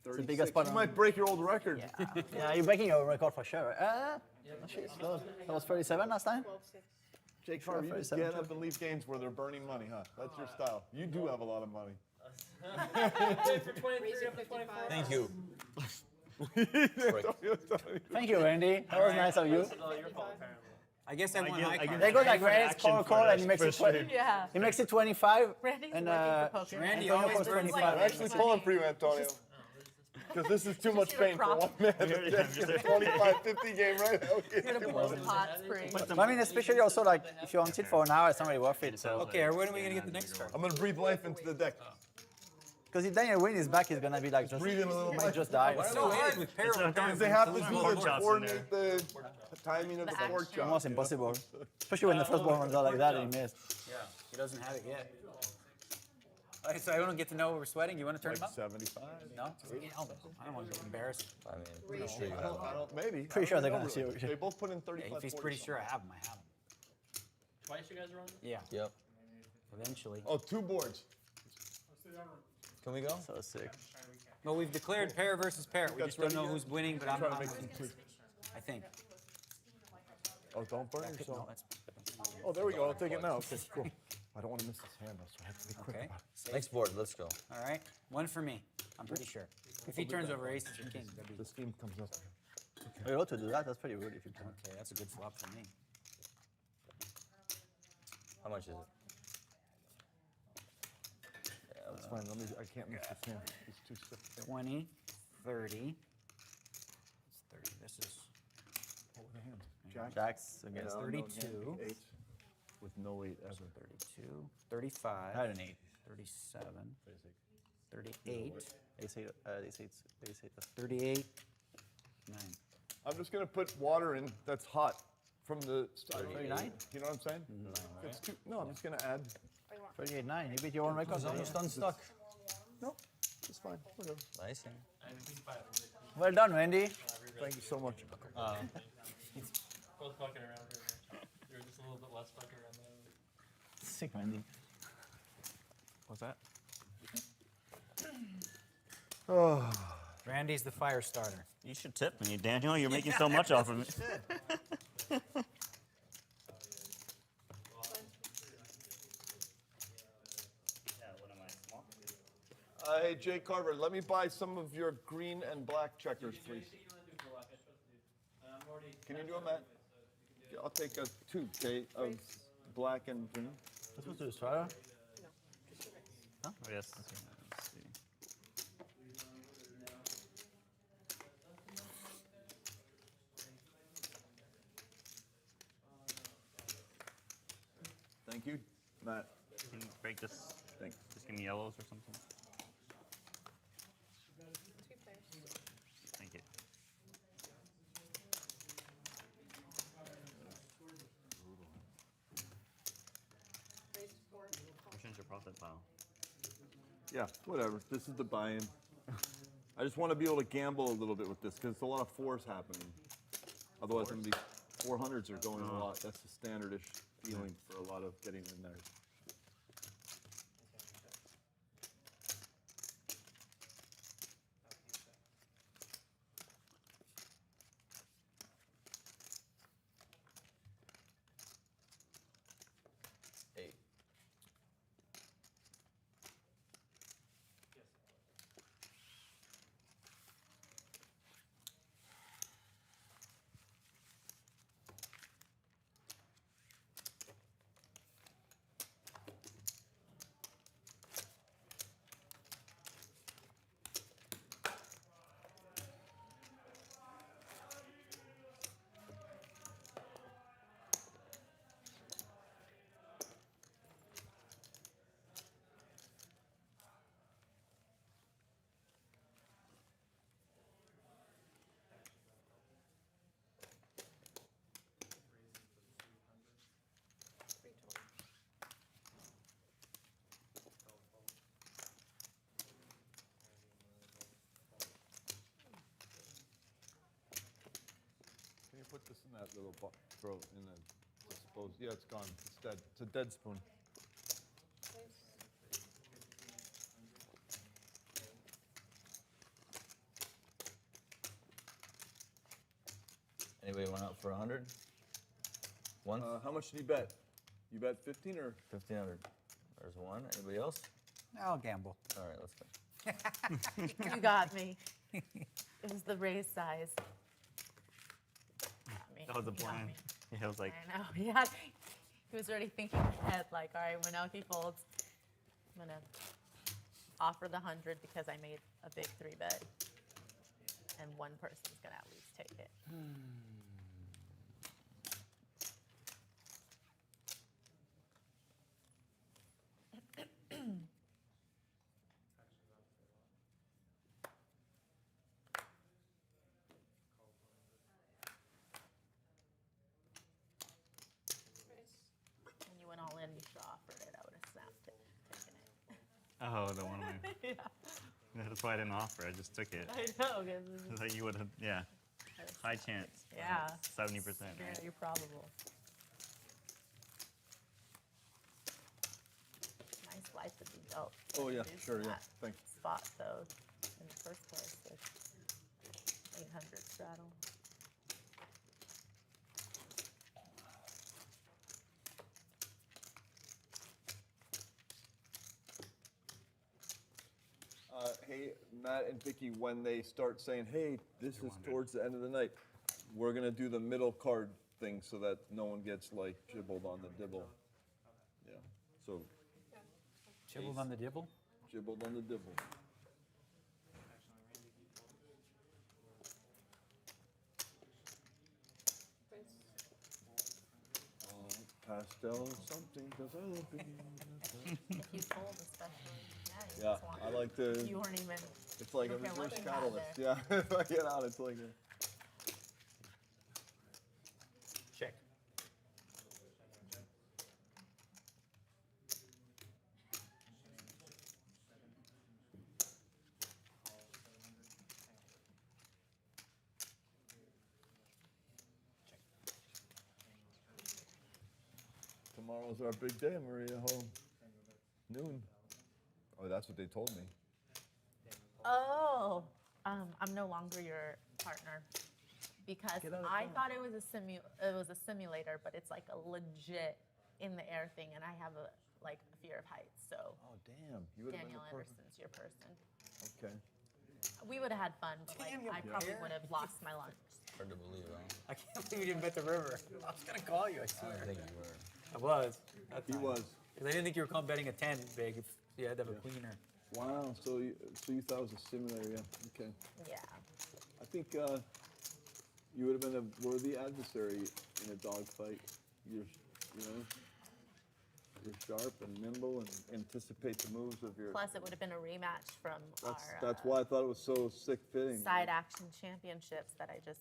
[SPEAKER 16] It's the biggest pot.
[SPEAKER 2] You might break your old record.
[SPEAKER 16] Yeah, you're breaking your record for sure. That was 37 last time?
[SPEAKER 2] Jake Carver, you just get up and leave games where they're burning money, huh? That's your style. You do have a lot of money.
[SPEAKER 19] Thank you.
[SPEAKER 16] Thank you, Randy. That was nice of you.
[SPEAKER 6] I guess I won high card.
[SPEAKER 16] They go like Randy's call and he makes it 20.
[SPEAKER 4] Yeah.
[SPEAKER 16] He makes it 25.
[SPEAKER 4] Randy's
[SPEAKER 16] and
[SPEAKER 4] working for poker.
[SPEAKER 6] Randy
[SPEAKER 16] Antonio
[SPEAKER 6] always
[SPEAKER 16] puts
[SPEAKER 6] brings
[SPEAKER 16] 25.
[SPEAKER 2] I'm actually pulling for you, Antonio. Because this is too much pain for one man. It's a 25-50 game right now.
[SPEAKER 4] You're gonna pull some hot spring.
[SPEAKER 16] But I mean, especially also like if you're on it for an hour, it's not really worth it. So.
[SPEAKER 6] Okay, when are we gonna get the next card?
[SPEAKER 2] I'm going to breathe life into the deck.
[SPEAKER 16] Because then your win is back, is gonna be like just
[SPEAKER 2] breathe in a little
[SPEAKER 16] might
[SPEAKER 2] life.
[SPEAKER 16] just die.
[SPEAKER 6] It's so hard with parallel
[SPEAKER 2] Because they have to coordinate the timing of the fork shot.
[SPEAKER 16] Almost impossible. Especially when the first ball runs out like that and he missed.
[SPEAKER 6] Yeah, he doesn't have it yet. Okay, so I don't get to know what we're sweating. You want to turn him up?
[SPEAKER 2] 75.
[SPEAKER 6] No? I don't want to get embarrassed.
[SPEAKER 19] I mean, pretty sure you have one.
[SPEAKER 2] Maybe.
[SPEAKER 16] Pretty sure they're gonna see it.
[SPEAKER 2] They both put in 35.
[SPEAKER 6] Yeah, if he's pretty sure I have him, I have him.
[SPEAKER 3] Twice you guys are on?
[SPEAKER 6] Yeah.
[SPEAKER 19] Yep.
[SPEAKER 6] Eventually.
[SPEAKER 2] Oh, 2 boards.
[SPEAKER 19] Can we go?
[SPEAKER 16] So sick.
[SPEAKER 6] Well, we've declared pair versus pair. We just don't know who's winning, but I'm
[SPEAKER 2] trying to
[SPEAKER 6] winning.
[SPEAKER 2] make some
[SPEAKER 6] I think.
[SPEAKER 2] Oh, don't burn
[SPEAKER 6] No,
[SPEAKER 2] yourself.
[SPEAKER 6] that's,
[SPEAKER 2] Oh, there we go. I'll take it now. Okay, cool. I don't want to miss this hand, though, so I have to be quick
[SPEAKER 6] okay.
[SPEAKER 2] about it.
[SPEAKER 19] Next board, let's go.
[SPEAKER 6] All right. 1 for me. I'm pretty sure. If he turns over aces or kings, that'd be.
[SPEAKER 2] The scheme comes up.
[SPEAKER 16] You're allowed to do that. That's pretty good if you can.
[SPEAKER 6] Okay, that's a good flop for me.
[SPEAKER 19] How much is it?
[SPEAKER 2] That's fine. I can't miss this hand. It's too stiff.
[SPEAKER 6] 20, 30. It's 30. This is
[SPEAKER 2] What were the hands?
[SPEAKER 16] Jacks against
[SPEAKER 6] 32.
[SPEAKER 2] 8 with no 8 ever.
[SPEAKER 6] 32, 35.
[SPEAKER 16] I had an 8.
[SPEAKER 6] 37. 38.
[SPEAKER 16] Ace 8.
[SPEAKER 6] 38. 9.
[SPEAKER 2] I'm just going to put water in that's hot from the start.
[SPEAKER 16] 39?
[SPEAKER 2] You know what I'm saying? It's too, no, I'm just going to add.
[SPEAKER 16] 38-9. You beat your own record.
[SPEAKER 19] He's almost unstuck.
[SPEAKER 2] No, it's fine. Whatever.
[SPEAKER 19] Nice hand.
[SPEAKER 16] Well done, Randy.
[SPEAKER 2] Thank you so much.
[SPEAKER 3] Both fucking around here. You're just a little bit less fucking around there.
[SPEAKER 16] Sick, Randy.
[SPEAKER 2] What's that?
[SPEAKER 6] Oh. Randy's the fire starter.
[SPEAKER 11] You should tip me, Daniel. You're making so much off of me.
[SPEAKER 2] Hey, Jay Carver, let me buy some of your green and black checkers, please. Can you do it, Matt? Yeah, I'll take 2, okay, of black and green.
[SPEAKER 16] That's what to do, Strata?
[SPEAKER 11] Oh, yes.
[SPEAKER 6] Let's see.
[SPEAKER 2] Thank you, Matt.
[SPEAKER 11] Can you break this?
[SPEAKER 2] Thanks.
[SPEAKER 11] Just give me yellows or something. Thank you. Which one's your profit pile?
[SPEAKER 2] Yeah, whatever. This is the buy-in. I just want to be able to gamble a little bit with this because it's a lot of 4s happening. Otherwise, I'm gonna be 400s are going a lot. That's the standardish feeling for a lot of getting in there. put this in that little throw in the dispose. Yeah, it's gone. It's dead. It's a dead spoon.
[SPEAKER 19] Anybody went out for 100? Once?
[SPEAKER 2] How much did you bet? You bet 15 or?
[SPEAKER 19] 1,500. There's one. Anybody else?
[SPEAKER 16] I'll gamble.
[SPEAKER 19] All right, let's go.
[SPEAKER 4] You got me. It was the raise size.
[SPEAKER 11] That was the plan. Yeah, I was like,
[SPEAKER 4] I know. He was already thinking ahead, like, all right, when ElkY folds, I'm gonna offer the 100 because I made a big 3-bet, and one person's gonna at least take it. When you went all in, you should have offered it. I would have snapped it, taken it.
[SPEAKER 11] oh, the one I.
[SPEAKER 4] Yeah.
[SPEAKER 11] That's why I didn't offer. I just took it.
[SPEAKER 4] I know, because
[SPEAKER 11] Like you would have, yeah. High chance.
[SPEAKER 4] Yeah.
[SPEAKER 11] 70%. Right?
[SPEAKER 4] Very probable. Nice life to be dealt.
[SPEAKER 2] Oh, yeah,
[SPEAKER 4] Losing
[SPEAKER 2] sure, yeah.
[SPEAKER 4] that
[SPEAKER 2] Thanks.
[SPEAKER 4] Spot, though, in the first place with 800 straddle.
[SPEAKER 2] Hey, Matt and Vicky, when they start saying, hey, this is towards the end of the night, we're going to do the middle card thing so that no one gets, like, gibbled on the dibble. Yeah, so.
[SPEAKER 16] Gibbled on the dibble?
[SPEAKER 2] Gibbled on the dibble. Pastel something, because I love you.
[SPEAKER 4] If you fold, especially. You
[SPEAKER 2] Yeah,
[SPEAKER 4] just want-
[SPEAKER 2] I like to.
[SPEAKER 4] You weren't even.
[SPEAKER 2] It's like a
[SPEAKER 4] looking
[SPEAKER 2] reverse
[SPEAKER 4] at
[SPEAKER 2] catalyst.
[SPEAKER 4] there.
[SPEAKER 2] Yeah, if I get out, it's like a.
[SPEAKER 16] Check.
[SPEAKER 2] Tomorrow's our big day, Maria. Home. Noon. Oh, that's what they told me.
[SPEAKER 4] Oh, I'm no longer your partner because I thought it was a simulator, but it's like a legit in the air thing, and I have a fear of heights. So.
[SPEAKER 2] Oh damn! You would have been
[SPEAKER 4] Daniel
[SPEAKER 2] the person.
[SPEAKER 4] Anderson's your person.
[SPEAKER 2] Okay.
[SPEAKER 4] We would have had fun, but like,
[SPEAKER 16] Damn,
[SPEAKER 4] I
[SPEAKER 16] you're
[SPEAKER 4] probably
[SPEAKER 16] here?
[SPEAKER 4] would have lost my lunch.
[SPEAKER 19] Hard to believe, huh?
[SPEAKER 16] I can't believe you didn't bet the river. I was going to call you, I
[SPEAKER 19] I
[SPEAKER 16] swear.
[SPEAKER 19] don't think you were.
[SPEAKER 16] I was.
[SPEAKER 2] He was.
[SPEAKER 16] Because I didn't think you were calling betting a 10 big if you had to have a queener.
[SPEAKER 2] Wow. So you thought it was a simulator? Yeah. Okay.
[SPEAKER 4] Yeah.
[SPEAKER 2] I think you would have been a worthy adversary in a dogfight. You're sharp and nimble and anticipate the moves of your.
[SPEAKER 4] Plus, it would have been a rematch from
[SPEAKER 2] That's why I thought it was so sick fitting.
[SPEAKER 4] side action championships that I just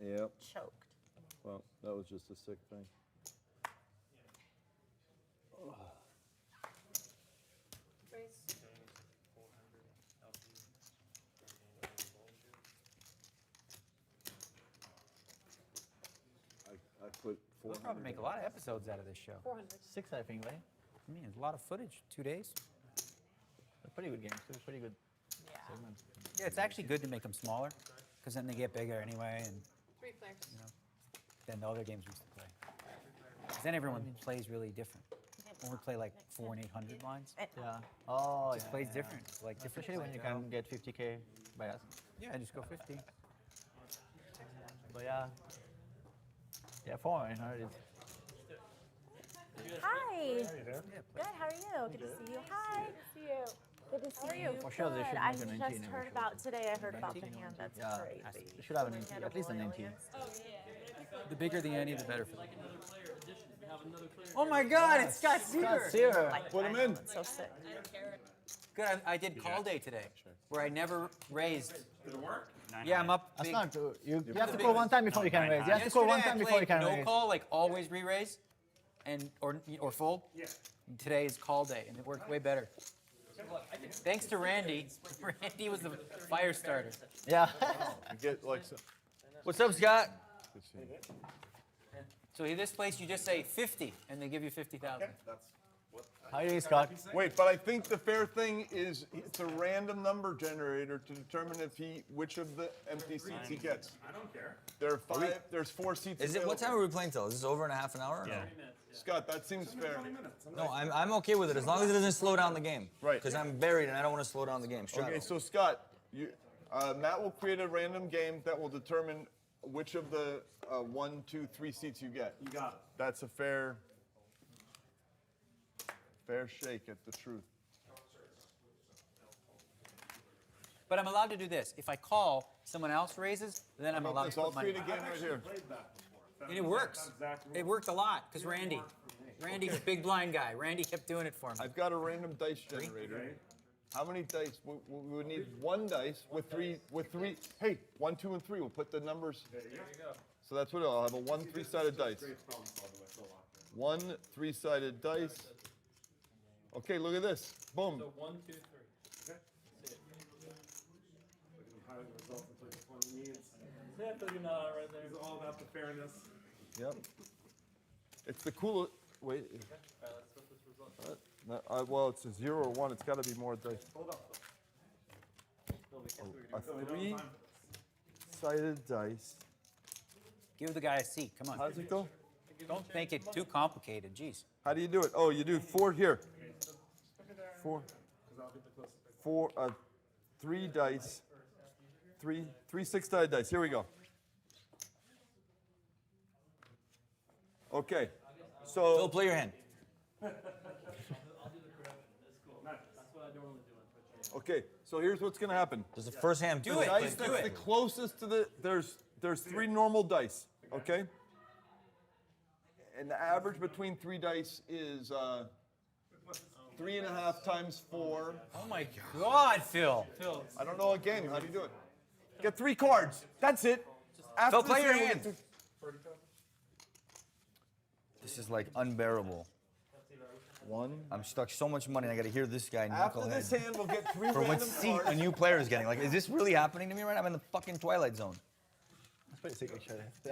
[SPEAKER 2] Yep.
[SPEAKER 4] choked.
[SPEAKER 2] Well, that was just a sick thing. I put
[SPEAKER 16] We'll
[SPEAKER 2] 400.
[SPEAKER 16] probably make a lot of episodes out of this show.
[SPEAKER 12] 400.
[SPEAKER 9] 6, I think, right?
[SPEAKER 16] I mean, it's a lot of footage. 2 days.
[SPEAKER 9] A pretty good game. Too. Pretty good
[SPEAKER 4] Yeah.
[SPEAKER 9] segments.
[SPEAKER 16] Yeah, it's actually good to make them smaller, because then they get bigger anyway, and
[SPEAKER 12] 3 players.
[SPEAKER 16] you know, than the other games we used to play. 'Cause then everyone plays really different. When we play like 400 and 800 lines,
[SPEAKER 9] Yeah. Oh,
[SPEAKER 16] it just plays different. It's like different.
[SPEAKER 9] Especially when you can get 50K by us.
[SPEAKER 16] Yeah, I just go 50.
[SPEAKER 9] But yeah. Yeah, 400 is.
[SPEAKER 4] Hi.
[SPEAKER 9] How are you there?
[SPEAKER 4] Good. How are you? Good to see you. Hi. Good to see you. Good to see you.
[SPEAKER 9] For sure, they
[SPEAKER 4] Good.
[SPEAKER 9] should
[SPEAKER 4] I
[SPEAKER 9] make a 19
[SPEAKER 4] just
[SPEAKER 9] every
[SPEAKER 4] heard
[SPEAKER 9] show.
[SPEAKER 4] about today. I heard about the hand. That's
[SPEAKER 9] Yeah,
[SPEAKER 4] crazy.
[SPEAKER 9] they should have an NT, at least an NT.
[SPEAKER 16] The bigger the ante, the better for
[SPEAKER 11] Like another player addition. We have another player.
[SPEAKER 16] Oh my God, it's Scott Seiver.
[SPEAKER 9] Seiver.
[SPEAKER 4] Like,
[SPEAKER 2] Put him
[SPEAKER 4] I know,
[SPEAKER 2] in.
[SPEAKER 4] it's so sick.
[SPEAKER 16] Good, I did call day today, where I never raised.
[SPEAKER 11] Did it work?
[SPEAKER 16] Yeah, I'm up.
[SPEAKER 9] That's
[SPEAKER 16] big.
[SPEAKER 9] not good. You have to
[SPEAKER 16] big.
[SPEAKER 9] call one time before you can raise. You have to call one
[SPEAKER 16] Yesterday I
[SPEAKER 9] time before you
[SPEAKER 16] played
[SPEAKER 9] can
[SPEAKER 16] no
[SPEAKER 9] raise.
[SPEAKER 16] call, like always re-raise, and or fold.
[SPEAKER 14] Yeah.
[SPEAKER 16] Today is call day, and it worked way better. Thanks to Randy. Randy was the fire starter.
[SPEAKER 9] Yeah.
[SPEAKER 2] You get like.
[SPEAKER 9] What's up, Scott?
[SPEAKER 16] So in this place, you just say 50, and they give you 50,000.
[SPEAKER 2] How are you, Scott? Wait, but I think the fair thing is it's a random number generator to determine which of the empty seats he gets.
[SPEAKER 14] I don't care.
[SPEAKER 2] There are five. There's 4 seats.
[SPEAKER 19] Is it? What time are we playing till? Is this over in a half an hour? Or
[SPEAKER 2] Yeah.
[SPEAKER 19] no?
[SPEAKER 2] Scott, that seems fair.
[SPEAKER 19] No, I'm okay with it as long as it doesn't slow down the game.
[SPEAKER 2] Right.
[SPEAKER 19] Because I'm buried and I don't want to slow down the game. Straddle.
[SPEAKER 2] Okay, so Scott, Matt will create a random game that will determine which of the 1, 2, 3 seats you get.
[SPEAKER 14] You got it.
[SPEAKER 2] That's a fair shake at the truth.
[SPEAKER 16] But I'm allowed to do this. If I call, someone else raises, then I'm allowed to
[SPEAKER 2] I'll
[SPEAKER 16] put money.
[SPEAKER 2] create a game right here.
[SPEAKER 16] And it works. It worked a lot, because Randy's a big blind guy. Randy kept doing it for me.
[SPEAKER 2] I've got a random dice generator. How many dice? We would need 1 dice with three. Hey, 1, 2, and 3. We'll put the numbers.
[SPEAKER 14] There you go.
[SPEAKER 2] So that's what I'll have, a 1 3-sided dice. 1 3-sided dice. Okay, look at this. Boom.
[SPEAKER 14] So 1, 2, 3. Okay. Hiding the results until this one needs.
[SPEAKER 3] Yeah, I feel you're not right there.
[SPEAKER 14] It's all about the fairness.
[SPEAKER 2] Yep. It's the coolest. Wait.
[SPEAKER 3] Let's put this result.
[SPEAKER 2] Well, it's a 0 or 1. It's got to be more dice.
[SPEAKER 14] Hold up.
[SPEAKER 2] A 3-sided dice.
[SPEAKER 16] Give the guy a seat. Come on.
[SPEAKER 2] How does it go?
[SPEAKER 16] Don't make it too complicated. Jeez.
[SPEAKER 2] How do you do it? Oh, you do 4 here. 4. 3 dice. 3 6-sided dice. Here we go. Okay. So.
[SPEAKER 19] Phil, play your hand.
[SPEAKER 2] Okay. So here's what's going to happen.
[SPEAKER 19] Does the first hand
[SPEAKER 2] The dice that's the closest to the there's 3 normal dice. Okay. And the average between 3 dice is 3.5 times 4.
[SPEAKER 16] Oh my God, Phil.
[SPEAKER 2] I don't know a game. How do you do it? Get 3 cards. That's it. After
[SPEAKER 19] Phil, play
[SPEAKER 2] this
[SPEAKER 19] your
[SPEAKER 2] we
[SPEAKER 19] hand.
[SPEAKER 2] get
[SPEAKER 19] This is like unbearable.
[SPEAKER 2] 1.
[SPEAKER 19] I'm stuck so much money. I got to hear this guy
[SPEAKER 2] After
[SPEAKER 19] knucklehead.
[SPEAKER 2] this hand, we'll get 3
[SPEAKER 19] For
[SPEAKER 2] random
[SPEAKER 19] what seat
[SPEAKER 2] cards.
[SPEAKER 19] a new player is getting. Like, is this really happening to me right now? I'm in the fucking Twilight Zone.
[SPEAKER 9] That's pretty sick, actually. What's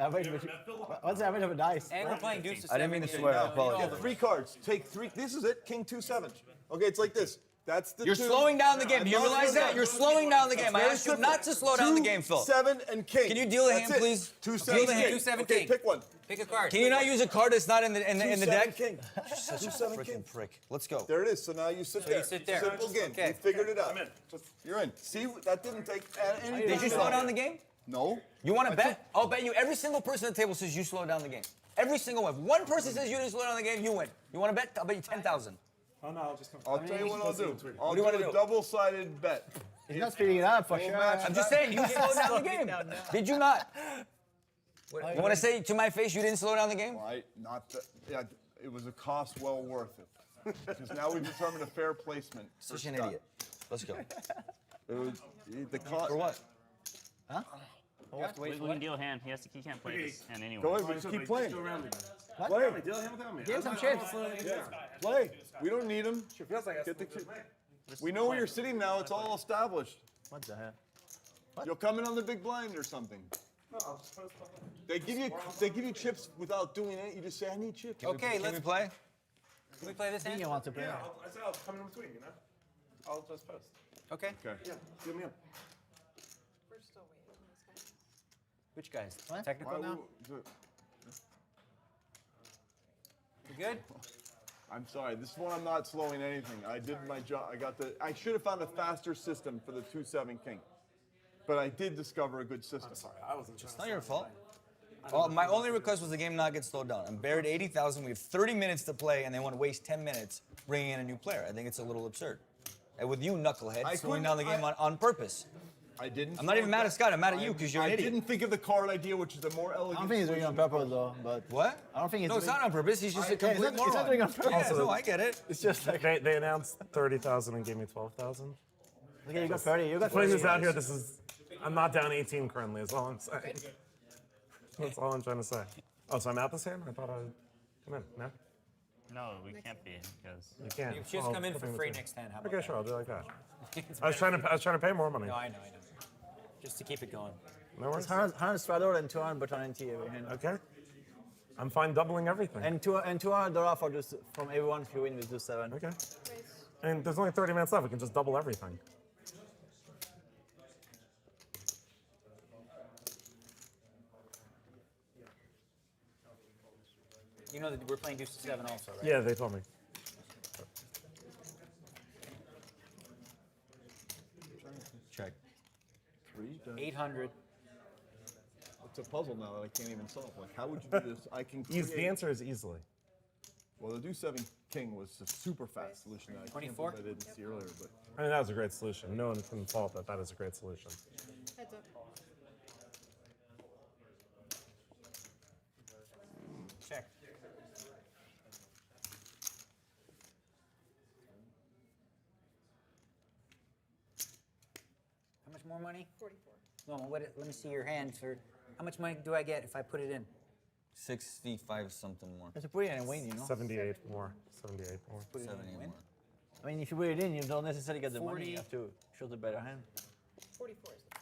[SPEAKER 9] the average of a dice?
[SPEAKER 16] And we're playing deuce to
[SPEAKER 19] I didn't mean to swear. I apologize.
[SPEAKER 2] Get 3 cards. Take 3. This is it. King 2 7. Okay, it's like this. That's the
[SPEAKER 19] You're
[SPEAKER 2] 2.
[SPEAKER 19] slowing down the game. Do you
[SPEAKER 2] I'm not
[SPEAKER 19] realize
[SPEAKER 2] slowing
[SPEAKER 19] that?
[SPEAKER 2] down.
[SPEAKER 19] You're slowing down the game. I
[SPEAKER 2] Very
[SPEAKER 19] asked you
[SPEAKER 2] simple.
[SPEAKER 19] not to slow down the game, Phil.
[SPEAKER 2] 2 7 and king.
[SPEAKER 19] Can you deal a
[SPEAKER 2] That's
[SPEAKER 19] hand,
[SPEAKER 2] it.
[SPEAKER 19] please?
[SPEAKER 2] 2
[SPEAKER 19] Deal
[SPEAKER 2] 7
[SPEAKER 19] the hand.
[SPEAKER 2] king.
[SPEAKER 16] 2 7
[SPEAKER 2] Okay,
[SPEAKER 16] king.
[SPEAKER 2] pick one.
[SPEAKER 16] Pick a card.
[SPEAKER 19] Can you not use a card that's not in the
[SPEAKER 2] 2 7
[SPEAKER 19] deck?
[SPEAKER 2] king.
[SPEAKER 19] Such
[SPEAKER 2] 2
[SPEAKER 19] a
[SPEAKER 2] 7
[SPEAKER 19] freaking
[SPEAKER 2] king.
[SPEAKER 19] prick. Let's go.
[SPEAKER 2] There it is. So now you sit
[SPEAKER 16] So
[SPEAKER 2] there.
[SPEAKER 16] you sit there.
[SPEAKER 2] Simple game.
[SPEAKER 16] Okay.
[SPEAKER 2] You figured it out.
[SPEAKER 14] I'm in.
[SPEAKER 2] You're in. See, that didn't take any.
[SPEAKER 19] Did you slow down the game?
[SPEAKER 2] No.
[SPEAKER 19] You want to bet? I'll bet you every single person at the table says you slowed down the game. Every single one. If one person says you didn't slow down the game, you win. You want to bet? I'll bet you 10,000.
[SPEAKER 14] Oh no, I'll just come.
[SPEAKER 2] I'll tell you what I'll do. I'll
[SPEAKER 19] do you wanna
[SPEAKER 2] do a
[SPEAKER 19] do?
[SPEAKER 2] double-sided bet.
[SPEAKER 9] He's not speeding it up for
[SPEAKER 2] Full
[SPEAKER 9] sure.
[SPEAKER 2] match.
[SPEAKER 19] I'm just saying, you slowed down the game. Did you not? You want to say to my face you didn't slow down the game?
[SPEAKER 2] Right, yeah, it was a cost well worth it. Because now we've determined a fair placement. for
[SPEAKER 19] Such an
[SPEAKER 2] Scott.
[SPEAKER 19] idiot. Let's go.
[SPEAKER 2] It was, the cost.
[SPEAKER 19] For what?
[SPEAKER 9] Huh?
[SPEAKER 11] We can deal a hand. He can't play this hand anyway.
[SPEAKER 2] Go ahead, we just keep playing.
[SPEAKER 14] Go around me.
[SPEAKER 2] Play.
[SPEAKER 14] Deal him without me.
[SPEAKER 9] Give him some chips.
[SPEAKER 2] Play. We don't need him.
[SPEAKER 14] Sure feels like
[SPEAKER 2] Get the kid. We know where you're sitting now. It's all established.
[SPEAKER 9] What the hell?
[SPEAKER 2] You'll come in on the big blind or something.
[SPEAKER 14] No, I'll just post behind.
[SPEAKER 2] They give you chips without doing it. You just say, I need chips.
[SPEAKER 16] Okay,
[SPEAKER 19] Can we play?
[SPEAKER 16] Can we play this hand?
[SPEAKER 9] You want to play?
[SPEAKER 14] Yeah, I said I'll come in between, you know? I'll just post.
[SPEAKER 16] Okay.
[SPEAKER 2] Okay.
[SPEAKER 14] Yeah, give me in.
[SPEAKER 12] We're still waiting on this guy.
[SPEAKER 16] Which guys?
[SPEAKER 9] What?
[SPEAKER 16] Technical now? You good?
[SPEAKER 2] I'm sorry. This one I'm not slowing anything. I did my job. I should have found a faster system for the 2-7 king. But I did discover a good system.
[SPEAKER 14] Sorry, I wasn't trying
[SPEAKER 19] It's not your fault. Well, my only request was the game not get slowed down. I'm buried 80,000. We have 30 minutes to play, and they want to waste 10 minutes bringing in a new player. I think it's a little absurd. And with you, knucklehead, slowing down the game on purpose.
[SPEAKER 2] I didn't.
[SPEAKER 19] I'm not even mad at Scott. I'm mad at you because you're an
[SPEAKER 2] I
[SPEAKER 19] idiot.
[SPEAKER 2] didn't think of the card idea, which is the more elegant.
[SPEAKER 9] I don't think he's doing it on purpose though, but
[SPEAKER 19] What?
[SPEAKER 9] I don't think he's
[SPEAKER 19] No, it's
[SPEAKER 9] doing
[SPEAKER 19] not on purpose. He's just a
[SPEAKER 9] Yeah,
[SPEAKER 19] complete
[SPEAKER 9] he's not doing it on purpose.
[SPEAKER 19] Yeah, no, I get it.
[SPEAKER 9] It's just like
[SPEAKER 14] They announced 30,000 and gave me 12,000.
[SPEAKER 9] okay, you got 30. You got
[SPEAKER 14] Putting
[SPEAKER 9] 30.
[SPEAKER 14] this out here, I'm not down 18 currently, is all I'm saying. That's all I'm trying to say. Oh, so I'm out this hand? I thought I'd come in. No?
[SPEAKER 11] No, we can't be because
[SPEAKER 14] You can't.
[SPEAKER 16] You just
[SPEAKER 14] I'll
[SPEAKER 16] come in
[SPEAKER 14] put
[SPEAKER 16] for
[SPEAKER 14] me
[SPEAKER 16] free
[SPEAKER 14] between.
[SPEAKER 16] next hand. How about
[SPEAKER 14] Okay,
[SPEAKER 16] that?
[SPEAKER 14] sure, I'll do like that. I was trying to pay more money.
[SPEAKER 16] No, I know. Just to keep it going.
[SPEAKER 14] No worries.
[SPEAKER 9] It's 100 straddle and 200 button ante every hand.
[SPEAKER 14] Okay. I'm fine doubling everything.
[SPEAKER 9] And $200 for just from everyone if you win with just 7.
[SPEAKER 14] Okay. And there's only 30 minutes left. We can just double everything.
[SPEAKER 16] You know that we're playing deuce to 7 also, right?
[SPEAKER 14] Yeah, they told me.
[SPEAKER 17] Check. 3. Done.
[SPEAKER 16] 800.
[SPEAKER 17] It's a puzzle now that I can't even solve. Like, how would you do this? I can create...
[SPEAKER 14] The answer is easily.
[SPEAKER 17] Well, the deuce 7 king was a super fast solution that I can't believe I didn't see earlier, but...
[SPEAKER 14] I mean, that was a great solution. No one can fault that. That is a great solution.
[SPEAKER 12] Heads up.
[SPEAKER 16] Check. How much more money?
[SPEAKER 12] 44.
[SPEAKER 16] No, let me see your hand, sir. How much money do I get if I put it in?
[SPEAKER 19] 65 something more.
[SPEAKER 9] That's a pretty and win, you know?
[SPEAKER 14] 78 more. 78 more.
[SPEAKER 19] 78 more.
[SPEAKER 9] I mean, if you put it in, you don't necessarily get the
[SPEAKER 16] 40.
[SPEAKER 9] money. You have to show the better hand.
[SPEAKER 12] 44 is the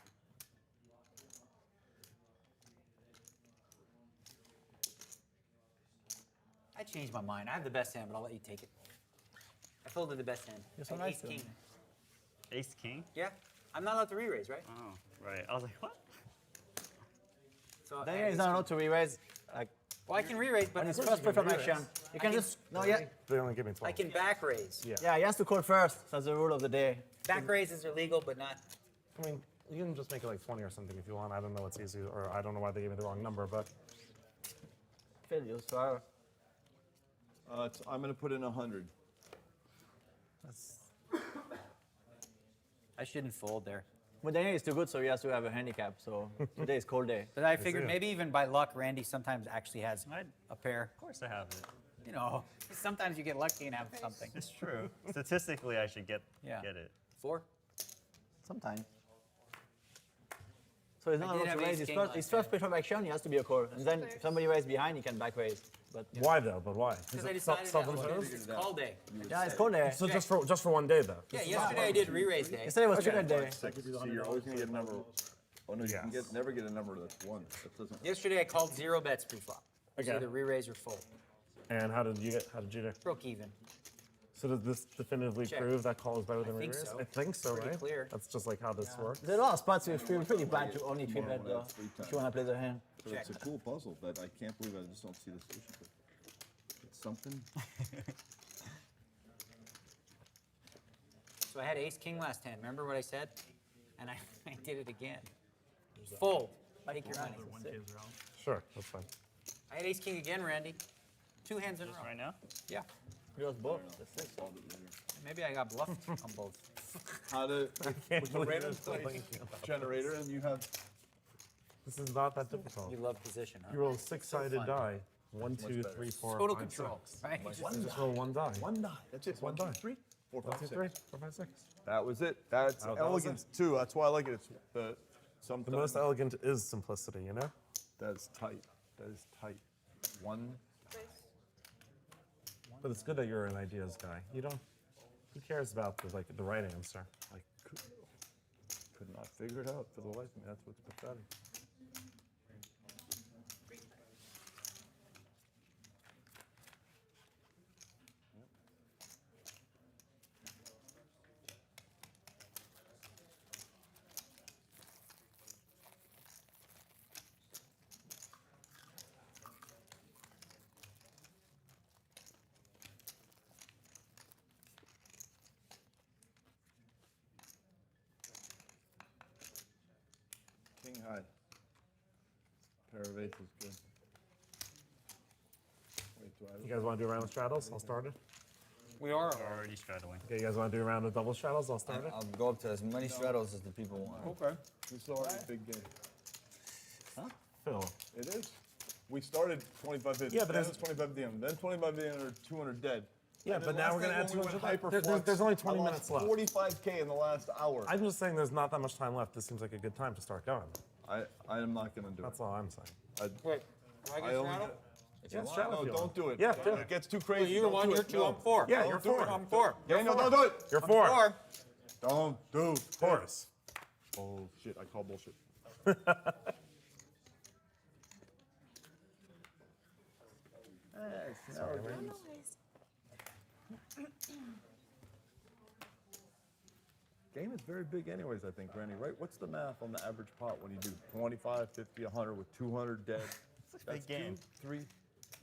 [SPEAKER 16] I changed my mind. I have the best hand, but I'll let you take it. I folded the best hand.
[SPEAKER 9] You're so
[SPEAKER 16] I had
[SPEAKER 9] nice
[SPEAKER 16] ace
[SPEAKER 9] to
[SPEAKER 16] king.
[SPEAKER 9] him.
[SPEAKER 11] Ace king?
[SPEAKER 16] Yeah, I'm not allowed to re-raise, right?
[SPEAKER 11] Oh, right. I was like, what?
[SPEAKER 16] So
[SPEAKER 9] Then he's not allowed to re-raise. Like,
[SPEAKER 16] well, I can re-raise, but
[SPEAKER 9] on his
[SPEAKER 16] of
[SPEAKER 9] first
[SPEAKER 16] course
[SPEAKER 9] preferred
[SPEAKER 16] you can
[SPEAKER 9] action,
[SPEAKER 16] re-raise.
[SPEAKER 9] you can
[SPEAKER 16] I
[SPEAKER 9] just no, yeah.
[SPEAKER 14] They only give me 12.
[SPEAKER 16] I can back raise.
[SPEAKER 14] Yeah.
[SPEAKER 9] Yeah, he has to call first. That's the rule of the day.
[SPEAKER 16] Back raises are legal, but not.
[SPEAKER 14] I mean, you can just make it like 20 or something if you want. I don't know what's easy, or I don't know why they gave me the wrong number, but
[SPEAKER 9] Failures, so
[SPEAKER 17] I'm going to put in 100.
[SPEAKER 16] I shouldn't fold there.
[SPEAKER 9] But Daniel is too good, so he has to have a handicap. So today is cold day.
[SPEAKER 16] But I figured maybe even by luck, Randy sometimes actually has a pair.
[SPEAKER 11] Of course I have it.
[SPEAKER 16] You know, sometimes you get lucky and have something.
[SPEAKER 11] It's true. Statistically, I should get it.
[SPEAKER 16] 4?
[SPEAKER 9] Sometimes. So he's not
[SPEAKER 16] I did
[SPEAKER 9] allowed
[SPEAKER 16] have
[SPEAKER 9] to raise
[SPEAKER 16] ace
[SPEAKER 9] his
[SPEAKER 16] king
[SPEAKER 9] first.
[SPEAKER 16] last
[SPEAKER 9] His first preferred action, he has to be a call, and then if somebody raise behind, he can back raise. But
[SPEAKER 14] why though? But why?
[SPEAKER 16] Because I decided that
[SPEAKER 14] Self-imposed?
[SPEAKER 16] all day.
[SPEAKER 9] yeah, it's cold day.
[SPEAKER 14] So just for one day though.
[SPEAKER 16] Yeah, yesterday I did re-raise day.
[SPEAKER 9] Yesterday was trigger day.
[SPEAKER 17] So you're always going to get a number. Oh, no, you can never get a number that's 1. That doesn't...
[SPEAKER 16] Yesterday I called 0 bets pre-flop. It was
[SPEAKER 14] Okay.
[SPEAKER 16] either re-raise or fold.
[SPEAKER 14] And how did you do?
[SPEAKER 16] Broke even.
[SPEAKER 14] So does this definitively
[SPEAKER 16] Check.
[SPEAKER 14] prove that call is better than
[SPEAKER 16] think
[SPEAKER 14] re-raise?
[SPEAKER 16] so.
[SPEAKER 14] I think so,
[SPEAKER 16] Pretty
[SPEAKER 14] right?
[SPEAKER 16] clear.
[SPEAKER 14] That's just like how this works.
[SPEAKER 9] There's a lot of spots you feel pretty bad to only 3 bet though. If you want to play the hand.
[SPEAKER 17] So it's a cool puzzle, but I can't believe I just don't see the solution to it. It's something.
[SPEAKER 16] So I had ace king last hand. Remember what I said? And I did it again. Fold. Take your money.
[SPEAKER 14] Sure, that's fine.
[SPEAKER 16] I had ace king again, Randy. 2 hands in a row.
[SPEAKER 11] Right now?
[SPEAKER 16] Yeah.
[SPEAKER 9] He was both.
[SPEAKER 16] Maybe I got bluffed on both.
[SPEAKER 17] How to with the
[SPEAKER 14] believe
[SPEAKER 17] random
[SPEAKER 14] you're still
[SPEAKER 17] place
[SPEAKER 14] thinking about
[SPEAKER 17] generator, and you have
[SPEAKER 14] This is not that difficult.
[SPEAKER 16] You love position, huh?
[SPEAKER 14] You roll 6-sided
[SPEAKER 16] fun.
[SPEAKER 14] die. 1, 2, 3, 4,
[SPEAKER 16] Total
[SPEAKER 14] 5,
[SPEAKER 16] control,
[SPEAKER 14] 6.
[SPEAKER 16] right?
[SPEAKER 14] You just roll 1 die.
[SPEAKER 17] 1 die. That's it.
[SPEAKER 14] 1
[SPEAKER 17] 1,
[SPEAKER 14] die.
[SPEAKER 17] 2, 3, 4,
[SPEAKER 14] 1,
[SPEAKER 17] 5,
[SPEAKER 14] 2,
[SPEAKER 17] 6.
[SPEAKER 14] 3, 4, 5, 6.
[SPEAKER 17] That was it. That's
[SPEAKER 14] Oh, that was
[SPEAKER 17] elegance too. That's why I like it. It's the
[SPEAKER 14] The most elegant is simplicity, you know?
[SPEAKER 17] That's tight. That is tight. 1.
[SPEAKER 14] But it's good that you're an ideas guy. You don't. Who cares about the right answer? Like,
[SPEAKER 17] Could not figure it out for the life of me. That's what's pathetic. King high. Pair of aces, good. Wait, do I?
[SPEAKER 14] you guys want to do a round of straddles? I'll start it.
[SPEAKER 16] We are
[SPEAKER 11] already straddling.
[SPEAKER 14] Okay, you guys want to do a round of double straddles? I'll start it.
[SPEAKER 19] I'll go up to as many straddles as the people want.
[SPEAKER 17] Okay. This is already a big game.
[SPEAKER 19] Huh?
[SPEAKER 14] Phil.
[SPEAKER 17] It is. We started 25 hits.
[SPEAKER 14] Yeah, but
[SPEAKER 17] then
[SPEAKER 14] there's-
[SPEAKER 17] 25 DM. Then 25 DM or 200 dead.
[SPEAKER 14] Yeah,
[SPEAKER 17] And
[SPEAKER 14] but
[SPEAKER 17] then
[SPEAKER 14] now
[SPEAKER 17] last
[SPEAKER 14] we're gonna
[SPEAKER 17] night
[SPEAKER 14] add
[SPEAKER 17] when we
[SPEAKER 14] 200
[SPEAKER 17] went
[SPEAKER 14] left.
[SPEAKER 17] hyperflux,
[SPEAKER 14] There's only 20
[SPEAKER 17] I lost
[SPEAKER 14] minutes left.
[SPEAKER 17] 45K in the last hour.
[SPEAKER 14] I'm just saying there's not that much time left. This seems like a good time to start going.
[SPEAKER 17] I am not going to do
[SPEAKER 14] That's
[SPEAKER 17] it.
[SPEAKER 14] all I'm saying.
[SPEAKER 16] Wait, do I get straddle?
[SPEAKER 14] If you want.
[SPEAKER 17] No, don't do it.
[SPEAKER 14] Yeah, do
[SPEAKER 17] It gets too crazy.
[SPEAKER 16] Well, you're
[SPEAKER 17] Don't
[SPEAKER 16] 1,
[SPEAKER 17] do
[SPEAKER 16] you're
[SPEAKER 17] it.
[SPEAKER 16] 2,
[SPEAKER 17] No.
[SPEAKER 16] I'm 4.
[SPEAKER 14] Yeah,
[SPEAKER 17] Don't
[SPEAKER 14] you're
[SPEAKER 17] do
[SPEAKER 14] 4.
[SPEAKER 17] it.
[SPEAKER 16] I'm 4.
[SPEAKER 17] Daniel, don't do it.
[SPEAKER 14] You're 4.
[SPEAKER 16] 4.
[SPEAKER 17] Don't do it.
[SPEAKER 14] Chorus.
[SPEAKER 17] Bullshit. I call bullshit.
[SPEAKER 2] Game is very big anyways, I think, Randy, right? What's the math on the average pot when you do 25, 50, 100 with 200 dead?
[SPEAKER 11] It's a big game.
[SPEAKER 2] 2, 3,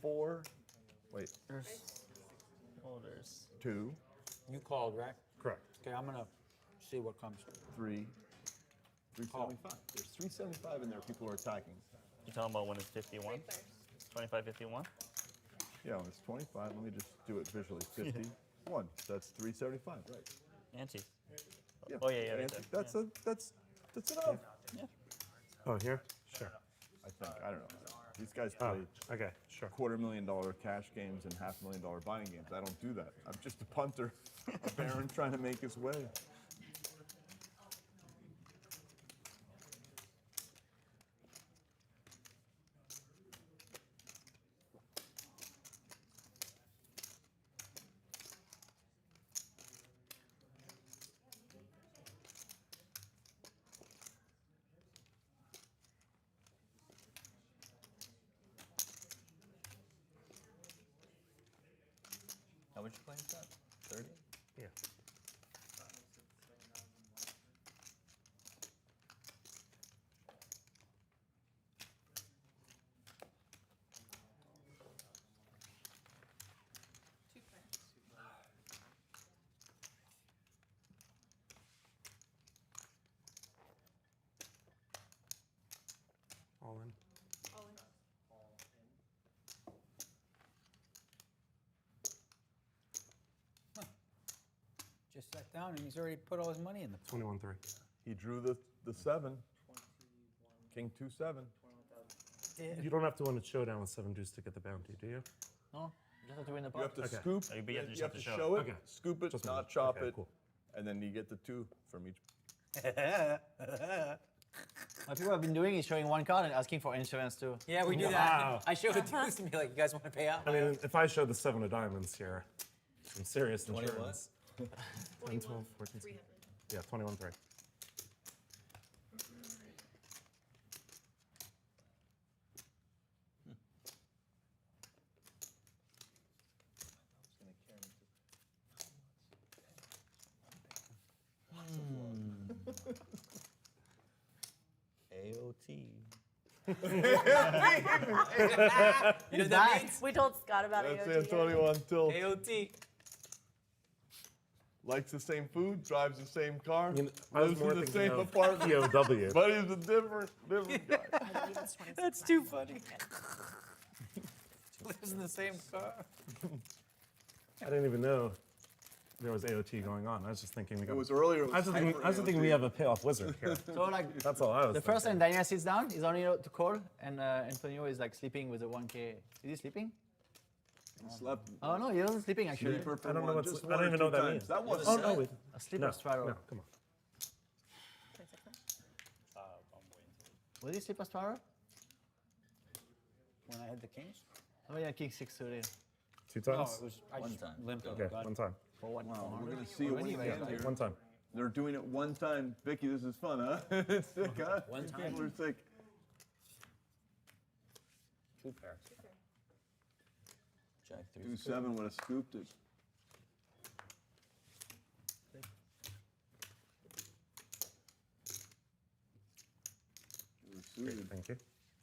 [SPEAKER 2] 4. Wait.
[SPEAKER 11] There's
[SPEAKER 2] 2.
[SPEAKER 16] You called, right?
[SPEAKER 14] Correct.
[SPEAKER 16] Okay, I'm gonna see what comes.
[SPEAKER 2] 3. 375. There's 375 in there. People are attacking.
[SPEAKER 11] You talking about when it's 51? 25, 51?
[SPEAKER 2] Yeah, when it's 25, let me just do it visually. 51. That's 375, right?
[SPEAKER 11] Ante.
[SPEAKER 2] Yeah.
[SPEAKER 11] Oh yeah, right
[SPEAKER 2] Ante.
[SPEAKER 11] there.
[SPEAKER 2] That's enough.
[SPEAKER 11] Yeah.
[SPEAKER 14] Oh, here? Sure.
[SPEAKER 2] I think. I don't know. These guys play
[SPEAKER 14] Okay, sure.
[SPEAKER 2] $250,000 cash games and $500,000 buying games. I don't do that. I'm just a punter, a baron trying to make his way.
[SPEAKER 19] How much you playing that? 30?
[SPEAKER 14] Yeah. All in.
[SPEAKER 16] Just sat down and he's already put all his money in the
[SPEAKER 14] 21-3.
[SPEAKER 2] He drew the 7. King 2-7.
[SPEAKER 14] You don't have to win a showdown with 7 deuce to get the bounty, do you?
[SPEAKER 16] No, you just have to win the
[SPEAKER 2] You have
[SPEAKER 16] pot.
[SPEAKER 2] to scoop.
[SPEAKER 11] Oh, but you have to
[SPEAKER 2] You have to
[SPEAKER 11] show
[SPEAKER 2] show it.
[SPEAKER 14] Okay.
[SPEAKER 2] Scoop it,
[SPEAKER 14] Just
[SPEAKER 2] not
[SPEAKER 14] one.
[SPEAKER 2] chop
[SPEAKER 14] Okay,
[SPEAKER 2] it,
[SPEAKER 14] cool.
[SPEAKER 2] and then you get the 2 from each.
[SPEAKER 9] What people have been doing is showing one card and asking for insurance too.
[SPEAKER 16] Yeah, we do
[SPEAKER 14] Wow.
[SPEAKER 16] that. I showed it to us and be like, you guys want to pay out?
[SPEAKER 14] I mean, if I show the 7 of diamonds here, some serious
[SPEAKER 19] 20 what?
[SPEAKER 14] insurance. 10, 12, 14. Yeah, 21-3.
[SPEAKER 19] AOT.
[SPEAKER 16] You know what that means?
[SPEAKER 4] We told Scott about
[SPEAKER 2] That's
[SPEAKER 4] AOT.
[SPEAKER 2] it, 21 tilt.
[SPEAKER 16] AOT.
[SPEAKER 2] Likes the same food, drives the same car,
[SPEAKER 14] mean, I was
[SPEAKER 2] lives
[SPEAKER 14] more
[SPEAKER 2] in the
[SPEAKER 14] thinking
[SPEAKER 2] same
[SPEAKER 14] of
[SPEAKER 2] apartment.
[SPEAKER 14] POW.
[SPEAKER 2] But he's a different guy.
[SPEAKER 16] That's too funny. Lives in the same car.
[SPEAKER 14] I didn't even know there was AOT going on. I was just thinking we got.
[SPEAKER 2] It was earlier. It
[SPEAKER 14] I was just thinking,
[SPEAKER 2] hyper
[SPEAKER 14] we
[SPEAKER 2] AOT.
[SPEAKER 14] have a payoff wizard here.
[SPEAKER 9] So like
[SPEAKER 14] That's all I was
[SPEAKER 9] the first
[SPEAKER 14] thinking.
[SPEAKER 9] time Daniel sits down, he's only to call, and Antonio is like sleeping with a 1K. Is he sleeping?
[SPEAKER 2] Slept.
[SPEAKER 9] Oh no, he wasn't sleeping actually.
[SPEAKER 2] Sleeper for
[SPEAKER 14] I don't know
[SPEAKER 2] one,
[SPEAKER 14] what's.
[SPEAKER 2] just
[SPEAKER 14] I
[SPEAKER 2] one
[SPEAKER 14] don't
[SPEAKER 2] or
[SPEAKER 14] even know
[SPEAKER 2] two
[SPEAKER 14] what that
[SPEAKER 2] times.
[SPEAKER 14] means.
[SPEAKER 2] That was
[SPEAKER 14] Oh no, wait.
[SPEAKER 9] A sleeper straddle.
[SPEAKER 14] No, come on.
[SPEAKER 9] Was he sleeper straddle?
[SPEAKER 16] When I had the kings?
[SPEAKER 9] Oh yeah, king 6 suited.
[SPEAKER 14] 2 times.
[SPEAKER 16] I
[SPEAKER 19] One
[SPEAKER 16] just
[SPEAKER 19] time.
[SPEAKER 16] limped
[SPEAKER 14] Okay,
[SPEAKER 16] over.
[SPEAKER 14] one time.
[SPEAKER 9] For what?
[SPEAKER 2] Wow, we're gonna see a winning hand here.
[SPEAKER 14] One time.
[SPEAKER 2] They're doing it one time. Vicky, this is fun, huh? It's sick, huh?
[SPEAKER 16] One
[SPEAKER 2] These
[SPEAKER 16] time.
[SPEAKER 2] people are sick.
[SPEAKER 16] 2 pairs.
[SPEAKER 19] Jack 3.
[SPEAKER 2] 2-7 would have scooped it.
[SPEAKER 14] Great, thank you.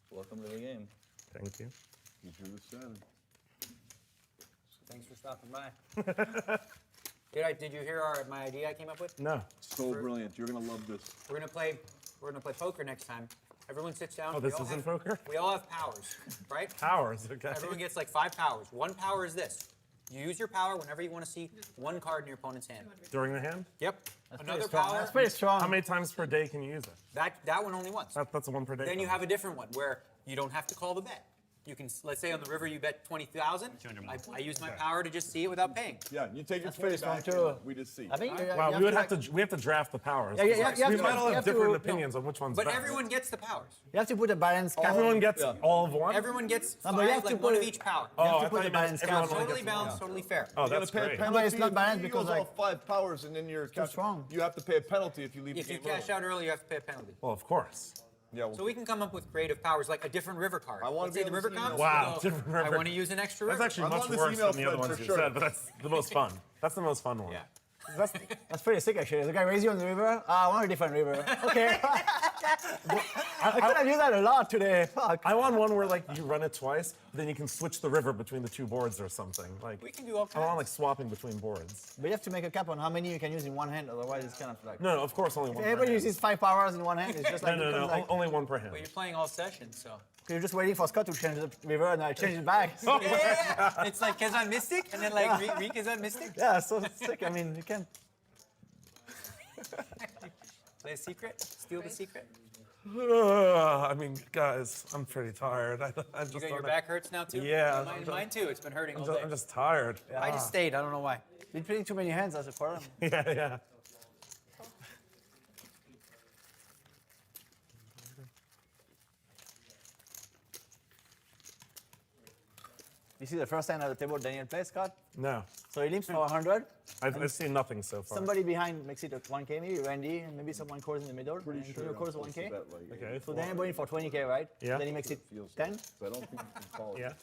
[SPEAKER 19] Welcome to the game.
[SPEAKER 14] Thank you.
[SPEAKER 2] He drew the 7.
[SPEAKER 16] Thanks for stopping by. Did you hear my idea I came up with?
[SPEAKER 14] No.
[SPEAKER 2] So brilliant. You're gonna love this.
[SPEAKER 16] We're gonna play poker next time. Everyone sits down.
[SPEAKER 14] Oh, this isn't poker?
[SPEAKER 16] We all have powers, right?
[SPEAKER 14] Powers, okay.
[SPEAKER 16] Everyone gets like 5 powers. One power is this. You use your power whenever you want to see one card in your opponent's hand.
[SPEAKER 14] During the hand?
[SPEAKER 16] Yep. Another
[SPEAKER 9] strong.
[SPEAKER 16] power.
[SPEAKER 9] That's pretty strong.
[SPEAKER 14] How many times per day can you use it?
[SPEAKER 16] That one only once.
[SPEAKER 14] That's a 1 per day.
[SPEAKER 16] Then you have a different one where you don't have to call the bet. You can, let's say on the river you bet 20,000. I use my power to just see it without paying.
[SPEAKER 2] Yeah, you take your
[SPEAKER 9] That's pretty
[SPEAKER 2] spade back.
[SPEAKER 9] strong, too.
[SPEAKER 2] We just see.
[SPEAKER 9] I think
[SPEAKER 14] Wow, we have to draft the powers.
[SPEAKER 9] Yeah, you have
[SPEAKER 14] we
[SPEAKER 9] to-
[SPEAKER 14] might all
[SPEAKER 9] you
[SPEAKER 14] have
[SPEAKER 9] have to-
[SPEAKER 14] different
[SPEAKER 9] no.
[SPEAKER 14] opinions on which one's
[SPEAKER 16] But
[SPEAKER 14] best.
[SPEAKER 16] everyone gets the powers.
[SPEAKER 9] You have to put a balance cap.
[SPEAKER 14] Everyone gets all of one?
[SPEAKER 16] Everyone gets
[SPEAKER 9] No,
[SPEAKER 16] 5,
[SPEAKER 9] but you have to
[SPEAKER 16] like
[SPEAKER 9] put
[SPEAKER 16] one of
[SPEAKER 9] it-
[SPEAKER 16] each power.
[SPEAKER 14] Oh,
[SPEAKER 9] You have to
[SPEAKER 14] I
[SPEAKER 9] put
[SPEAKER 14] thought
[SPEAKER 9] the
[SPEAKER 14] you meant
[SPEAKER 9] balance
[SPEAKER 14] everyone
[SPEAKER 9] cap.
[SPEAKER 14] only
[SPEAKER 16] Totally
[SPEAKER 14] gets one.
[SPEAKER 16] balanced, totally fair.
[SPEAKER 14] Oh,
[SPEAKER 2] You gotta
[SPEAKER 14] that's
[SPEAKER 2] pay a
[SPEAKER 14] great.
[SPEAKER 2] penalty.
[SPEAKER 9] No, but it's not
[SPEAKER 2] if
[SPEAKER 9] balanced
[SPEAKER 2] you
[SPEAKER 9] because,
[SPEAKER 2] use all
[SPEAKER 9] like-
[SPEAKER 2] 5 powers and then you're
[SPEAKER 9] too strong.
[SPEAKER 2] You have to pay a penalty if you leave
[SPEAKER 16] If
[SPEAKER 2] the
[SPEAKER 16] you
[SPEAKER 2] game
[SPEAKER 16] cash
[SPEAKER 2] early.
[SPEAKER 16] out early, you have to pay a penalty.
[SPEAKER 14] Well, of course.
[SPEAKER 2] Yeah.
[SPEAKER 16] So we can come up with creative powers, like a different river card.
[SPEAKER 2] I wanna
[SPEAKER 16] Let's
[SPEAKER 2] be
[SPEAKER 16] say the
[SPEAKER 2] on this
[SPEAKER 16] river comes.
[SPEAKER 2] email.
[SPEAKER 14] Wow,
[SPEAKER 16] we go,
[SPEAKER 14] different river.
[SPEAKER 16] I want to use an extra river.
[SPEAKER 14] That's actually
[SPEAKER 2] I'm
[SPEAKER 14] much
[SPEAKER 2] on this
[SPEAKER 14] worse
[SPEAKER 2] email
[SPEAKER 14] than the other
[SPEAKER 2] thread
[SPEAKER 14] ones
[SPEAKER 2] for
[SPEAKER 14] you
[SPEAKER 2] sure.
[SPEAKER 14] said, but that's the most fun. That's the most fun one.
[SPEAKER 16] Yeah.
[SPEAKER 9] That's pretty sick, actually. The guy raised you on the river. I want a different river. Okay. I could have used that a lot today. Fuck.
[SPEAKER 14] I want one where like you run it twice, then you can switch the river between the two boards or something. Like
[SPEAKER 16] We can do all
[SPEAKER 14] I want
[SPEAKER 16] kinds.
[SPEAKER 14] like swapping between boards.
[SPEAKER 9] But you have to make a cap on how many you can use in one hand, otherwise it's kind of like...
[SPEAKER 14] No, of course only
[SPEAKER 9] If
[SPEAKER 14] one. per
[SPEAKER 9] everybody
[SPEAKER 14] hand.
[SPEAKER 9] uses 5 powers in one hand, it's just like...
[SPEAKER 14] No,
[SPEAKER 9] becomes like
[SPEAKER 14] only one per hand.
[SPEAKER 16] But you're playing all sessions, so.
[SPEAKER 9] you're just waiting for Scott to change the river, and I change it back.
[SPEAKER 16] Yeah. It's like Kezan Mystic, and then like re-Kezan Mystic.
[SPEAKER 9] Yeah, so sick. I mean, you can...
[SPEAKER 16] Play a secret, steal the secret.
[SPEAKER 14] I mean, guys, I'm pretty tired. I
[SPEAKER 16] You
[SPEAKER 14] just
[SPEAKER 16] got your
[SPEAKER 14] don't-
[SPEAKER 16] back hurts now too?
[SPEAKER 14] Yeah,
[SPEAKER 16] Mine too. It's been hurting all
[SPEAKER 14] I'm
[SPEAKER 16] day.
[SPEAKER 14] just tired.
[SPEAKER 16] I just stayed. I don't know why.
[SPEAKER 9] Been playing too many hands as a problem.
[SPEAKER 14] Yeah.
[SPEAKER 9] You see the first hand at the table Daniel plays, Scott?
[SPEAKER 14] No.
[SPEAKER 9] So he limps for 100.
[SPEAKER 14] I've seen nothing so far.
[SPEAKER 9] Somebody behind makes it a 1K, maybe Randy, and maybe someone calls in the middle.
[SPEAKER 2] Pretty
[SPEAKER 9] and
[SPEAKER 2] sure
[SPEAKER 9] Antonio
[SPEAKER 2] I'm
[SPEAKER 9] calls
[SPEAKER 2] supposed to
[SPEAKER 9] 1K.
[SPEAKER 2] bet, like,
[SPEAKER 14] Okay.
[SPEAKER 9] So Daniel going for 20K, right?
[SPEAKER 14] Yeah.
[SPEAKER 9] Then he makes it
[SPEAKER 2] feels
[SPEAKER 9] 10.
[SPEAKER 2] So I don't think you can call it.
[SPEAKER 14] Yeah.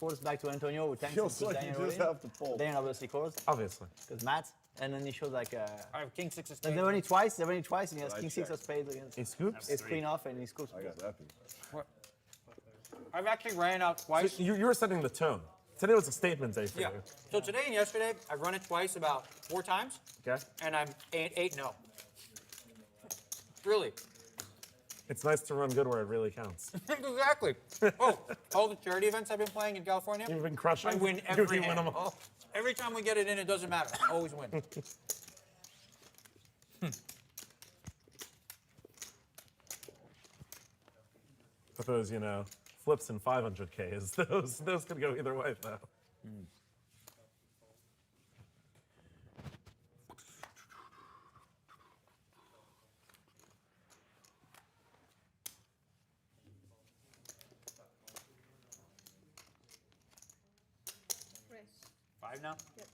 [SPEAKER 9] Calls back to Antonio with 10.
[SPEAKER 2] Feels
[SPEAKER 9] puts
[SPEAKER 2] like you
[SPEAKER 9] Daniel
[SPEAKER 2] just
[SPEAKER 9] in.
[SPEAKER 2] have to fold.
[SPEAKER 9] Daniel obviously calls,
[SPEAKER 14] Obviously.
[SPEAKER 9] because Matt. And then he shows like
[SPEAKER 16] I have King 6 of
[SPEAKER 9] They've
[SPEAKER 16] spades.
[SPEAKER 9] only twice, and he has
[SPEAKER 2] I
[SPEAKER 9] King 6
[SPEAKER 2] check.
[SPEAKER 9] of spades against.
[SPEAKER 14] He scoops?
[SPEAKER 9] It's queen off, and he scoops.
[SPEAKER 2] I got happy.
[SPEAKER 16] I've actually ran out twice.
[SPEAKER 14] So you were setting the tone. Today was a statement day for
[SPEAKER 16] Yeah.
[SPEAKER 14] you.
[SPEAKER 16] So today and yesterday, I've run it twice about 4 times,
[SPEAKER 14] Okay.
[SPEAKER 16] and I'm 8-0. Really.
[SPEAKER 14] It's nice to run good where it really counts.
[SPEAKER 16] Exactly. Oh, all the charity events I've been playing in California,
[SPEAKER 14] You've been crushing.
[SPEAKER 16] I win
[SPEAKER 14] You
[SPEAKER 16] every
[SPEAKER 14] win
[SPEAKER 16] hand.
[SPEAKER 14] them all.
[SPEAKER 16] Every time we get it in, it doesn't matter. I always win.
[SPEAKER 14] But those, flips and 500Ks, those could go either way, though.
[SPEAKER 12] Raise.
[SPEAKER 16] 5 now?
[SPEAKER 12] Yep.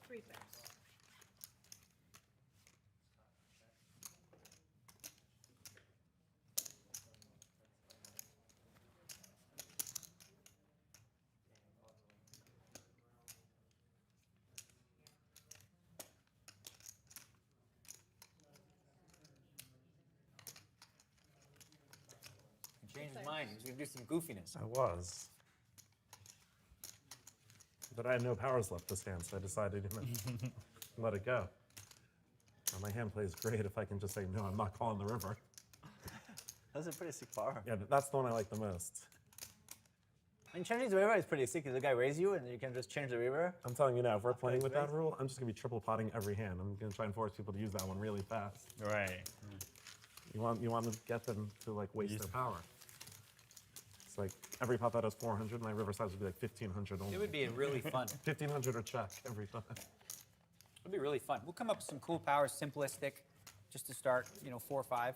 [SPEAKER 12] 3 pairs.
[SPEAKER 16] He changed his mind. He was going to do some goofiness.
[SPEAKER 14] I was. But I had no powers left this hand, so I decided to let it go. Now, my hand plays great if I can just say, no, I'm not calling the river.
[SPEAKER 9] That's a pretty sick power.
[SPEAKER 14] Yeah, that's the one I like the most.
[SPEAKER 9] And changing the river is pretty sick. If the guy raises you, and you can just change the river.
[SPEAKER 14] I'm telling you now, if we're playing with that
[SPEAKER 9] raised.
[SPEAKER 14] rule, I'm just going to be triple potting every hand. I'm going to try and force people to use that one really fast.
[SPEAKER 11] Right.
[SPEAKER 14] You want to get them to like waste their power. It's like every pot that has 400, my river size would be like 1,500 only.
[SPEAKER 16] It would be really fun.
[SPEAKER 14] 1,500 or check every time.
[SPEAKER 16] It'd be really fun. We'll come up with some cool powers, simplistic, just to start, 4 or 5.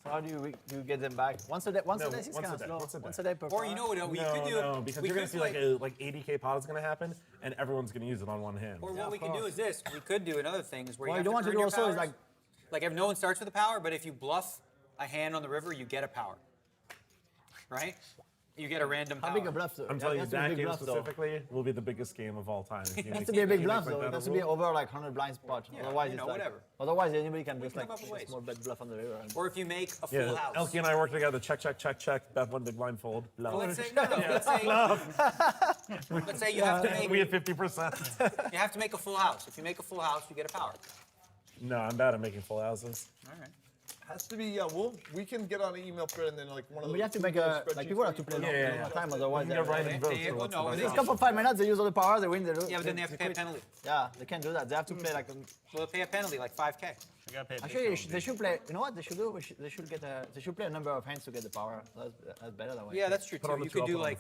[SPEAKER 9] So how do you get them back? Once a day. Once a day is kind of slow. Once a day per
[SPEAKER 16] Or you know what we could do?
[SPEAKER 14] No, because
[SPEAKER 16] we
[SPEAKER 14] you're going
[SPEAKER 16] could
[SPEAKER 14] to see like 80K pot is going to happen, and everyone's going to use it on one hand.
[SPEAKER 16] Or what we could do is this. We could do another thing is where
[SPEAKER 9] What
[SPEAKER 16] you
[SPEAKER 9] you don't want to
[SPEAKER 16] earn
[SPEAKER 9] do
[SPEAKER 16] your
[SPEAKER 9] also is
[SPEAKER 16] powers. Like if no one starts with a power, but if you bluff a hand on the river, you get a power. Right? You get a random power.
[SPEAKER 9] How big a bluff, though?
[SPEAKER 14] I'm
[SPEAKER 9] It
[SPEAKER 14] telling you,
[SPEAKER 9] has to be a
[SPEAKER 14] that
[SPEAKER 9] big
[SPEAKER 14] game
[SPEAKER 9] bluff, though.
[SPEAKER 14] specifically will be the biggest game of all time. If you
[SPEAKER 9] It has
[SPEAKER 14] make-
[SPEAKER 9] to be a
[SPEAKER 14] if
[SPEAKER 9] big
[SPEAKER 14] you
[SPEAKER 9] bluff,
[SPEAKER 14] make
[SPEAKER 9] though.
[SPEAKER 14] like
[SPEAKER 9] It has
[SPEAKER 14] that
[SPEAKER 9] to be
[SPEAKER 14] rule.
[SPEAKER 9] over like 100 blind spot.
[SPEAKER 16] Yeah,
[SPEAKER 9] Otherwise, it's like,
[SPEAKER 16] whatever.
[SPEAKER 9] otherwise anybody can just
[SPEAKER 16] come
[SPEAKER 9] like
[SPEAKER 16] up with ways.
[SPEAKER 9] just more bet bluff on the river.
[SPEAKER 16] Or if you make a full
[SPEAKER 14] Yeah,
[SPEAKER 16] house.
[SPEAKER 14] ElkY and I work together. Check, check, check, check. Bet one big blind fold. Bluff.
[SPEAKER 16] Well, let's say let's say you have to make
[SPEAKER 14] We have 50%.
[SPEAKER 16] you have to make a full house. If you make a full house, you get a power.
[SPEAKER 14] No, I'm bad at making full houses.
[SPEAKER 16] All right.
[SPEAKER 2] Has to be, we can get on an email thread and then like one of
[SPEAKER 9] But
[SPEAKER 2] those.
[SPEAKER 9] you have to make a, like people have to play long time, otherwise
[SPEAKER 14] You can get random votes for what's going
[SPEAKER 9] It's
[SPEAKER 14] on.
[SPEAKER 9] come for 5 minutes, they use all the powers, they win, they lose.
[SPEAKER 16] Yeah, but then they have to pay a
[SPEAKER 9] quit.
[SPEAKER 16] penalty.
[SPEAKER 9] Yeah, they can't do that. They have to play like.
[SPEAKER 16] Well, they pay a penalty like 5K.
[SPEAKER 11] I gotta pay
[SPEAKER 9] Actually, they should play. You know what they should do? They should get they should play a number of hands to get the power. That's better that way.
[SPEAKER 16] Yeah, that's true too. You could do like.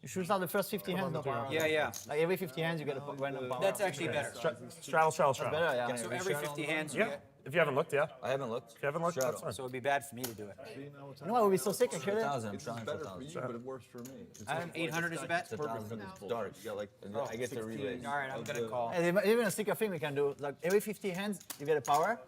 [SPEAKER 14] You
[SPEAKER 9] should start the first 50 hands, no power.
[SPEAKER 16] Yeah, yeah.
[SPEAKER 9] Like every 50 hands, you get a random power.
[SPEAKER 16] That's actually better.
[SPEAKER 14] Straddle, straddle,
[SPEAKER 9] That's
[SPEAKER 14] straddle.
[SPEAKER 9] better, yeah.
[SPEAKER 16] So every 50 hands, you
[SPEAKER 14] Yeah.
[SPEAKER 16] get.
[SPEAKER 14] If you haven't looked, yeah.
[SPEAKER 19] I haven't looked.
[SPEAKER 14] If you haven't looked,
[SPEAKER 19] Shadow.
[SPEAKER 14] that's fine.
[SPEAKER 9] So it'd be bad for me to do it.
[SPEAKER 17] See, now it's
[SPEAKER 9] You know what would be so sick? I
[SPEAKER 19] It's
[SPEAKER 9] should
[SPEAKER 19] a
[SPEAKER 9] have.
[SPEAKER 19] thousand. I'm
[SPEAKER 17] It's
[SPEAKER 19] trying for
[SPEAKER 17] better for you,
[SPEAKER 19] 1,000.
[SPEAKER 17] but it works for me.
[SPEAKER 9] I have 800 is a bet.
[SPEAKER 19] It's 1,000. It's dark. You got like, I get the relays.
[SPEAKER 9] All right, I'm
[SPEAKER 19] of
[SPEAKER 9] gonna
[SPEAKER 19] the-
[SPEAKER 9] call. Even a secret thing we can do, like every 50 hands, you get a power,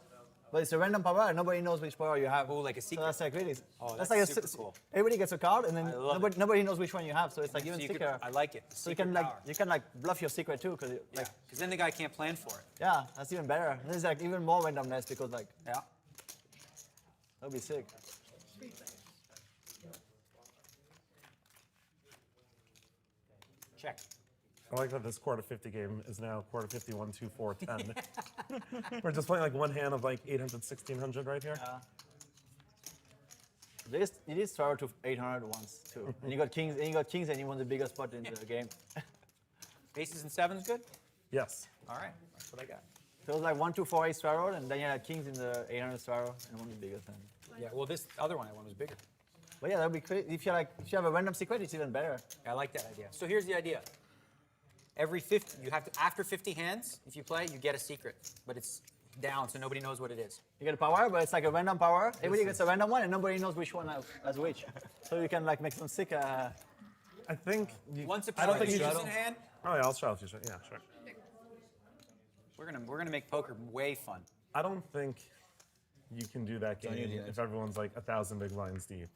[SPEAKER 9] but it's a random power and nobody knows which power you have.
[SPEAKER 16] Oh, like a secret.
[SPEAKER 9] So that's like really,
[SPEAKER 16] Oh,
[SPEAKER 9] that's
[SPEAKER 16] that's
[SPEAKER 9] like
[SPEAKER 16] super cool.
[SPEAKER 9] Everybody gets a card and then
[SPEAKER 16] I love
[SPEAKER 9] nobody knows which one you have. So it's like
[SPEAKER 16] So
[SPEAKER 9] even
[SPEAKER 16] you could-
[SPEAKER 9] secret.
[SPEAKER 16] I like it.
[SPEAKER 9] So you can like bluff your secret too, because
[SPEAKER 16] Yeah, because then the guy can't plan for it.
[SPEAKER 9] yeah, that's even better. There's like even more randomness because like
[SPEAKER 16] Yeah.
[SPEAKER 9] that'd be sick.
[SPEAKER 16] Check.
[SPEAKER 14] I like that this quarter 50 game is now quarter 50, 1, 2, 4, 10. We're just playing like one hand of like 800, 1600 right here.
[SPEAKER 9] You did start to 800 once too, and you got kings, and you won the biggest spot in the game.
[SPEAKER 16] Aces and sevens good?
[SPEAKER 14] Yes.
[SPEAKER 16] All right, that's what I got.
[SPEAKER 9] So it was like 1, 2, 4, 8 Sparrow, and then you had kings in the 800 Sparrow, and won the biggest hand.
[SPEAKER 16] Yeah, well, this other one I won was bigger.
[SPEAKER 9] But yeah, that'd be crazy. If you have a random secret, it's even better.
[SPEAKER 16] I like that idea. So here's the idea. Every 50, you have to, after 50 hands, if you play, you get a secret, but it's down, so nobody knows what it is.
[SPEAKER 9] You get a power, but it's like a random power. Everybody gets a random one, and nobody knows which one has which. So you can like make some sick.
[SPEAKER 14] I think.
[SPEAKER 16] Once a
[SPEAKER 14] I don't think you
[SPEAKER 16] power is
[SPEAKER 14] should.
[SPEAKER 16] in hand,
[SPEAKER 14] Oh yeah, I'll straddle future. Yeah, sure.
[SPEAKER 16] we're gonna make poker way fun.
[SPEAKER 14] I don't think you can do that
[SPEAKER 19] Don't
[SPEAKER 14] game
[SPEAKER 19] use the
[SPEAKER 14] if everyone's like 1,000 big blinds deep.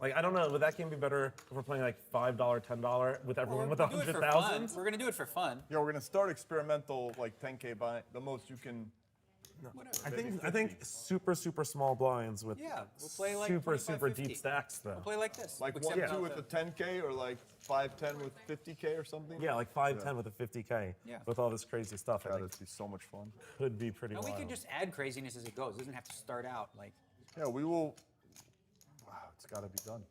[SPEAKER 14] Like, I don't know, would that game be better if we're playing like $5, $10 with everyone with
[SPEAKER 16] We'll do it for
[SPEAKER 14] 100,000?
[SPEAKER 16] fun. We're gonna do it for fun.
[SPEAKER 2] Yeah, we're gonna start experimental like 10K buy. The most you can.
[SPEAKER 14] I think super small blinds with
[SPEAKER 16] Yeah, we'll play like
[SPEAKER 14] super
[SPEAKER 16] 25,
[SPEAKER 14] deep
[SPEAKER 16] 50.
[SPEAKER 14] stacks though.
[SPEAKER 16] We'll play like this.
[SPEAKER 2] Like
[SPEAKER 16] except
[SPEAKER 2] 1-2
[SPEAKER 16] without
[SPEAKER 2] with the 10K or like 5-10 with 50K or something.
[SPEAKER 14] Yeah, like 5-10 with a 50K.
[SPEAKER 16] Yeah.
[SPEAKER 14] With all this crazy stuff. I think
[SPEAKER 2] That'd be so much fun.
[SPEAKER 14] could be pretty
[SPEAKER 16] No,
[SPEAKER 14] wild.
[SPEAKER 16] we can just add craziness as it goes. It doesn't have to start out like.
[SPEAKER 2] Yeah, we will. Wow, it's got to be done.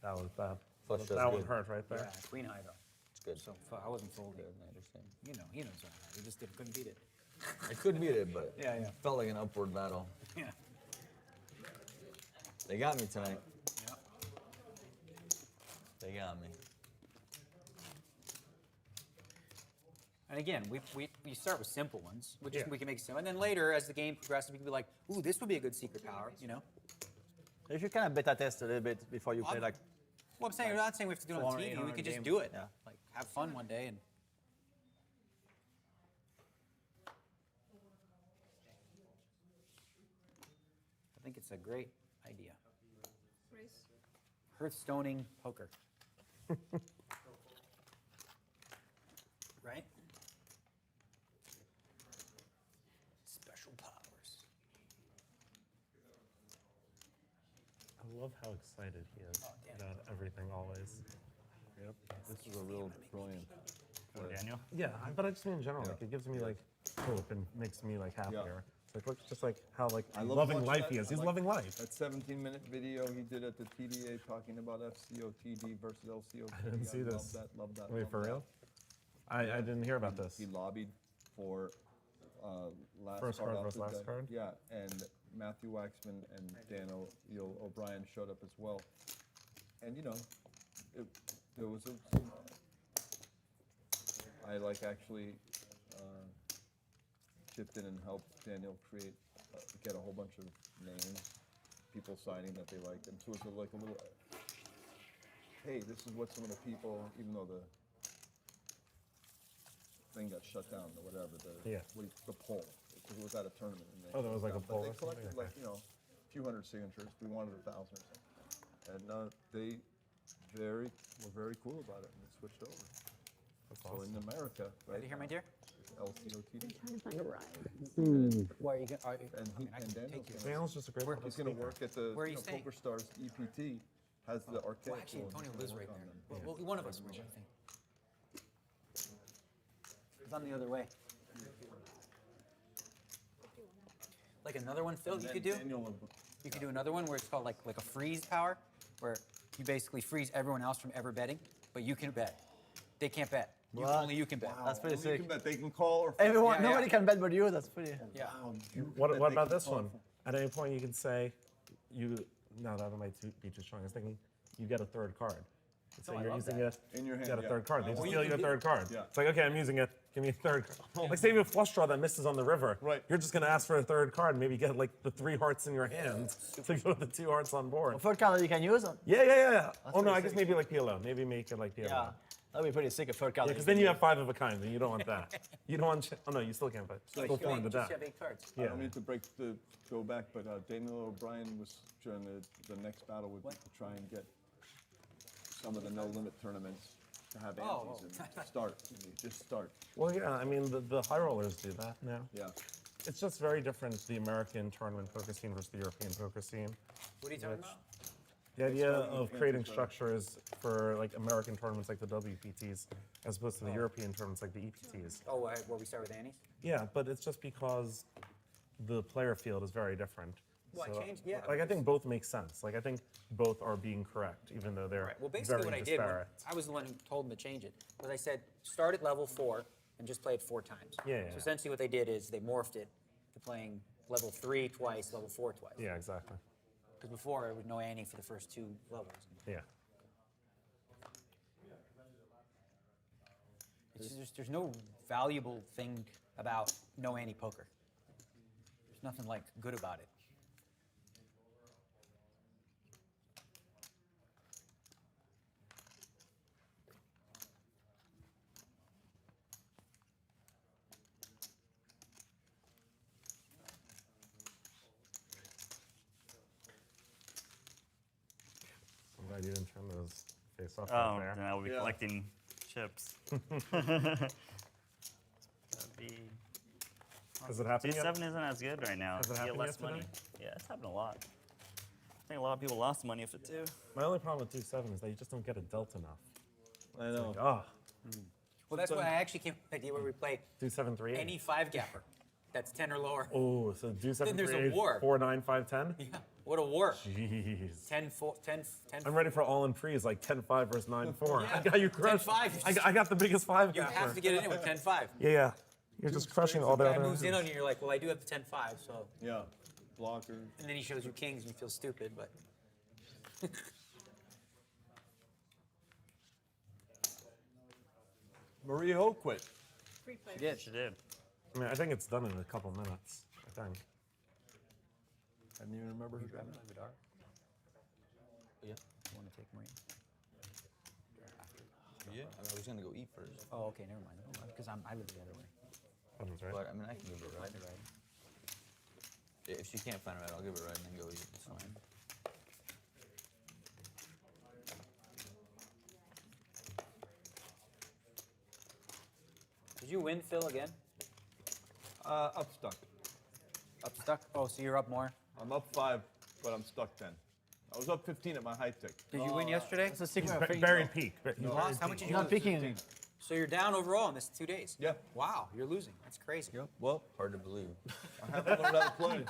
[SPEAKER 14] That was bad.
[SPEAKER 19] Flush
[SPEAKER 14] that
[SPEAKER 19] does
[SPEAKER 14] one
[SPEAKER 19] good.
[SPEAKER 14] hurt right there.
[SPEAKER 16] Yeah, queen high though.
[SPEAKER 19] It's good.
[SPEAKER 16] So I wasn't folding.
[SPEAKER 19] Good, I understand.
[SPEAKER 16] You know, he knows that. He just couldn't beat it.
[SPEAKER 19] I could beat it, but
[SPEAKER 16] Yeah, yeah.
[SPEAKER 19] it felt like an upward battle.
[SPEAKER 16] Yeah.
[SPEAKER 19] They got me tonight.
[SPEAKER 16] Yeah.
[SPEAKER 19] They got me.
[SPEAKER 16] And again, we start with simple ones, which is
[SPEAKER 14] Yeah.
[SPEAKER 16] we can make simple, and then later as the game progresses, we can be like, ooh, this would be a good secret power, you know.
[SPEAKER 9] You should kind of beta test a little bit before you play like.
[SPEAKER 16] Well, I'm saying we're not saying we have to do it on
[SPEAKER 9] 400,
[SPEAKER 16] TV. We
[SPEAKER 9] 800
[SPEAKER 16] could just
[SPEAKER 9] game.
[SPEAKER 16] do it.
[SPEAKER 9] Yeah.
[SPEAKER 16] Like have fun one day and. I think it's a great idea.
[SPEAKER 12] Race.
[SPEAKER 16] Hearthstoning poker. Right? Special powers.
[SPEAKER 14] I love how excited he is about everything always.
[SPEAKER 2] Yep, this is a real brilliant.
[SPEAKER 11] Daniel?
[SPEAKER 14] Yeah, but I just mean in general, like it gives me like hope and makes me like happier. It's like look, just like how like
[SPEAKER 2] I love
[SPEAKER 14] loving
[SPEAKER 2] watching
[SPEAKER 14] life
[SPEAKER 2] that.
[SPEAKER 14] he is. He's
[SPEAKER 2] Like
[SPEAKER 14] loving life.
[SPEAKER 2] That 17-minute video he did at the TDA talking about FCOTD versus LCOTD.
[SPEAKER 14] I didn't see this.
[SPEAKER 2] Love that.
[SPEAKER 14] Wait,
[SPEAKER 2] love
[SPEAKER 14] for
[SPEAKER 2] that.
[SPEAKER 14] real? I didn't hear about this.
[SPEAKER 2] He lobbied for last
[SPEAKER 14] First card
[SPEAKER 2] off
[SPEAKER 14] versus
[SPEAKER 2] the
[SPEAKER 14] last
[SPEAKER 2] deck.
[SPEAKER 14] card?
[SPEAKER 2] Yeah, and Matthew Waxman and Dan O'Brien showed up as well. And you know, there was I like actually chipped in and helped Daniel create, get a whole bunch of names, people signing that they liked, and so it was like a little, hey, this is what some of the people, even though the thing got shut down or whatever, the poll, because it was at a tournament. And they
[SPEAKER 14] Oh, there was like a
[SPEAKER 2] but
[SPEAKER 14] poll
[SPEAKER 2] they
[SPEAKER 14] or something?
[SPEAKER 2] collected like, you know, a few hundred signatures. We wanted 1,000 or something. And they were very cool about it, and they switched over.
[SPEAKER 14] That's
[SPEAKER 2] So
[SPEAKER 14] awesome.
[SPEAKER 2] in America, right?
[SPEAKER 16] Ready here, my dear?
[SPEAKER 2] It's LCOTD.
[SPEAKER 16] Where are you going?
[SPEAKER 2] And he and Daniel's
[SPEAKER 14] Daniel's just a great
[SPEAKER 2] he's going to work at the
[SPEAKER 16] Where are you staying?
[SPEAKER 2] Poker Stars EPT. Has the arcade.
[SPEAKER 16] Well, actually,
[SPEAKER 2] floor, and
[SPEAKER 16] Antonio
[SPEAKER 2] he's
[SPEAKER 16] lives
[SPEAKER 2] gonna
[SPEAKER 16] right
[SPEAKER 2] work
[SPEAKER 16] there.
[SPEAKER 2] on them.
[SPEAKER 16] Well, one of us will, I think. It's on the other way. Like another one, Phil,
[SPEAKER 2] And
[SPEAKER 16] you
[SPEAKER 2] then
[SPEAKER 16] could do?
[SPEAKER 2] Daniel will-
[SPEAKER 16] You could do another one where it's called like a freeze power, where you basically freeze everyone else from ever betting, but you can bet. They can't bet. Only you can bet.
[SPEAKER 9] That's pretty
[SPEAKER 17] Only you
[SPEAKER 9] sick.
[SPEAKER 17] can bet. They can call or.
[SPEAKER 9] Everyone,
[SPEAKER 16] Yeah,
[SPEAKER 9] nobody
[SPEAKER 16] yeah.
[SPEAKER 9] can bet but you. That's pretty.
[SPEAKER 16] Yeah.
[SPEAKER 14] What about this one? At any point, you can say, no, that might be too strong. I was thinking, you get a third card. So you're using it
[SPEAKER 17] in your hand.
[SPEAKER 14] You get a
[SPEAKER 17] yeah.
[SPEAKER 14] third card. They just
[SPEAKER 17] Well,
[SPEAKER 14] steal you a third card.
[SPEAKER 17] Yeah.
[SPEAKER 14] It's like, okay, I'm using it. Give me a third card. Like, say you have a flush draw that misses on the river.
[SPEAKER 17] Right.
[SPEAKER 14] You're just going to ask for a third card. Maybe get like the 3 hearts in your hand to go with the 2 hearts on board.
[SPEAKER 9] A third card that you can use.
[SPEAKER 14] Yeah. Oh, no,
[SPEAKER 9] pretty
[SPEAKER 14] I guess
[SPEAKER 9] sick.
[SPEAKER 14] maybe like PLO. Maybe make it like PLO.
[SPEAKER 9] Yeah, that'd be pretty sick. A third card.
[SPEAKER 14] Because then you have 5 of a kind, and you don't want that. You don't want. Oh no, you still can't. But still 4 in the deck.
[SPEAKER 16] You have 8 cards.
[SPEAKER 17] I
[SPEAKER 14] Yeah.
[SPEAKER 17] don't mean to go back, but Daniel O'Brien was during the next battle would be to try and get some of the no limit tournaments to have antes and start. Just start.
[SPEAKER 14] Well, yeah. I mean, the high rollers do that now.
[SPEAKER 17] Yeah.
[SPEAKER 14] It's just very different, the American tournament poker scene versus the European poker scene.
[SPEAKER 16] What are you talking about?
[SPEAKER 14] The idea of creating structures for like American tournaments like the WPTs as opposed to the European tournaments like the EPTs.
[SPEAKER 16] Oh, where we start with Annie's?
[SPEAKER 14] Yeah, but it's just because the player field is very different.
[SPEAKER 16] Well, I changed, yeah.
[SPEAKER 14] Like I think both make sense. Like I think both are being correct, even though they're
[SPEAKER 16] Right. Well, basically
[SPEAKER 14] very
[SPEAKER 16] what I did,
[SPEAKER 14] disparate.
[SPEAKER 16] I was the one who told them to change it, was I said, start at level 4 and just play it 4 times.
[SPEAKER 14] Yeah.
[SPEAKER 16] So essentially what they did is they morphed it to playing level 3 twice, level 4 twice.
[SPEAKER 14] Yeah, exactly.
[SPEAKER 16] Because before, there was no Annie for the first 2 levels.
[SPEAKER 14] Yeah.
[SPEAKER 16] It's just, there's no valuable thing about no Annie poker. There's nothing like good about it.
[SPEAKER 14] I'm glad you didn't turn those face off
[SPEAKER 11] Oh,
[SPEAKER 14] there.
[SPEAKER 11] then I will be
[SPEAKER 17] Yeah.
[SPEAKER 11] collecting chips. That'd be.
[SPEAKER 14] Has it happened yet?
[SPEAKER 11] G7 isn't as good right now.
[SPEAKER 14] Has it
[SPEAKER 11] You get
[SPEAKER 14] happened
[SPEAKER 11] less
[SPEAKER 14] yesterday?
[SPEAKER 11] money. Yeah, it's happened a lot. I think a lot of people lost money with it too.
[SPEAKER 14] My only problem with 2-7 is that you just don't get it dealt enough.
[SPEAKER 17] I know.
[SPEAKER 14] Like, oh,
[SPEAKER 16] Well, that's why I actually came up with the idea where we play
[SPEAKER 14] 2-7-3.
[SPEAKER 16] any 5-gapper that's 10 or lower.
[SPEAKER 14] Oh, so do 7
[SPEAKER 16] Then there's
[SPEAKER 14] 3
[SPEAKER 16] a war.
[SPEAKER 14] 4 9 5 10.
[SPEAKER 16] Yeah, what a war.
[SPEAKER 14] Jeez.
[SPEAKER 16] 10-4, 10, 10.
[SPEAKER 14] I'm ready for all in prees like 10-5 versus 9-4.
[SPEAKER 16] Yeah.
[SPEAKER 14] I got you crushed.
[SPEAKER 16] 10-5.
[SPEAKER 14] I got the biggest 5
[SPEAKER 16] You have to get it in with 10-5.
[SPEAKER 14] Yeah. You're just crushing all the
[SPEAKER 16] Guy
[SPEAKER 14] other.
[SPEAKER 16] moves in on you, you're like, well, I do have the 10-5, so.
[SPEAKER 17] Yeah. Blocker.
[SPEAKER 16] And then he shows you kings and you feel stupid, but.
[SPEAKER 17] Maria Ho quit.
[SPEAKER 11] She did. She did.
[SPEAKER 14] I mean, I think it's done in a couple minutes. I think.
[SPEAKER 17] I didn't even remember her.
[SPEAKER 16] Yeah. You want to take Marie?
[SPEAKER 19] Yeah, I was gonna go eat first.
[SPEAKER 16] Oh, okay, never mind. Because I live the other way.
[SPEAKER 14] Right?
[SPEAKER 19] But I mean, I can give it a ride. Yeah, if she can't find a ride, I'll give it a ride and then go eat. It's fine.
[SPEAKER 16] Did you win, Phil, again?
[SPEAKER 17] Up stuck.
[SPEAKER 16] Up stuck? Oh, so you're up more?
[SPEAKER 17] I'm up 5, but I'm stuck 10. I was up 15 at my high tick.
[SPEAKER 16] Did you win yesterday?
[SPEAKER 9] That's a secret.
[SPEAKER 14] Buried peak.
[SPEAKER 16] You lost? How much did you
[SPEAKER 9] Not
[SPEAKER 16] lose?
[SPEAKER 9] picking.
[SPEAKER 16] So you're down overall in this 2 days?
[SPEAKER 17] Yeah.
[SPEAKER 16] Wow, you're losing. That's crazy.
[SPEAKER 17] Yep. Well,
[SPEAKER 19] Hard to believe.
[SPEAKER 17] I haven't learned how to play.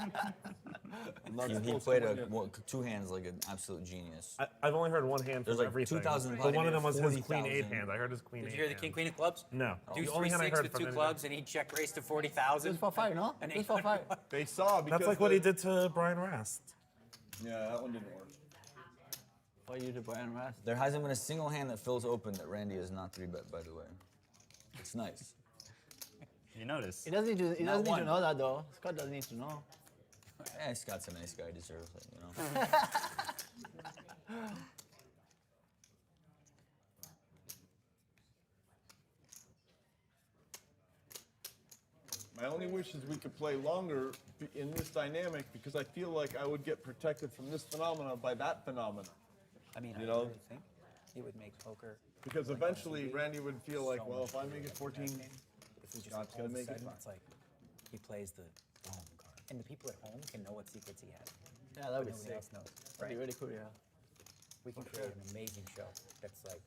[SPEAKER 17] I'm not
[SPEAKER 19] He
[SPEAKER 17] supposed to
[SPEAKER 19] played
[SPEAKER 17] win yet.
[SPEAKER 19] 2 hands like an absolute genius.
[SPEAKER 14] I've only heard one hand
[SPEAKER 19] There's
[SPEAKER 14] from
[SPEAKER 19] like
[SPEAKER 14] everything.
[SPEAKER 19] 2,000
[SPEAKER 14] But one of them was his
[SPEAKER 19] 40,000.
[SPEAKER 14] queen 8 hand. I heard his queen 8
[SPEAKER 16] Did you hear the
[SPEAKER 14] hand.
[SPEAKER 16] king, queen of clubs?
[SPEAKER 14] No.
[SPEAKER 16] Deuce
[SPEAKER 14] The only hand I
[SPEAKER 16] 3-6
[SPEAKER 14] heard
[SPEAKER 16] with
[SPEAKER 14] from
[SPEAKER 16] 2
[SPEAKER 14] anyone.
[SPEAKER 16] clubs and he check raised to 40,000.
[SPEAKER 9] Just for 5, no?
[SPEAKER 16] And
[SPEAKER 9] Just for 5.
[SPEAKER 17] They saw because
[SPEAKER 14] That's like what he did to Brian Rast.
[SPEAKER 17] Yeah, that one didn't work.
[SPEAKER 9] For you to Brian Rast.
[SPEAKER 19] There hasn't been a single hand that fills open that Randy has not 3-bet, by the way. It's nice.
[SPEAKER 11] You notice.
[SPEAKER 9] He doesn't need to. He
[SPEAKER 19] Not
[SPEAKER 9] doesn't need
[SPEAKER 19] one.
[SPEAKER 9] to know that though. Scott doesn't need to know.
[SPEAKER 19] Scott's a nice guy, deserves it, you know?
[SPEAKER 17] My only wish is we could play longer in this dynamic because I feel like I would get protected from this phenomena by that phenomena.
[SPEAKER 16] I mean,
[SPEAKER 17] You
[SPEAKER 16] I
[SPEAKER 17] know?
[SPEAKER 16] really think it would make poker.
[SPEAKER 17] Because eventually Randy would feel like, well, if I make it 14,
[SPEAKER 16] If we just
[SPEAKER 17] Scott's
[SPEAKER 16] all
[SPEAKER 17] gonna
[SPEAKER 16] of a
[SPEAKER 17] make it.
[SPEAKER 16] sudden, it's like he plays the home card. And the people at home can know what secrets he has.
[SPEAKER 9] Yeah, that would be
[SPEAKER 16] Nobody
[SPEAKER 9] sick.
[SPEAKER 16] else knows.
[SPEAKER 9] That'd be really cool. Yeah.
[SPEAKER 16] We can create an amazing show that's like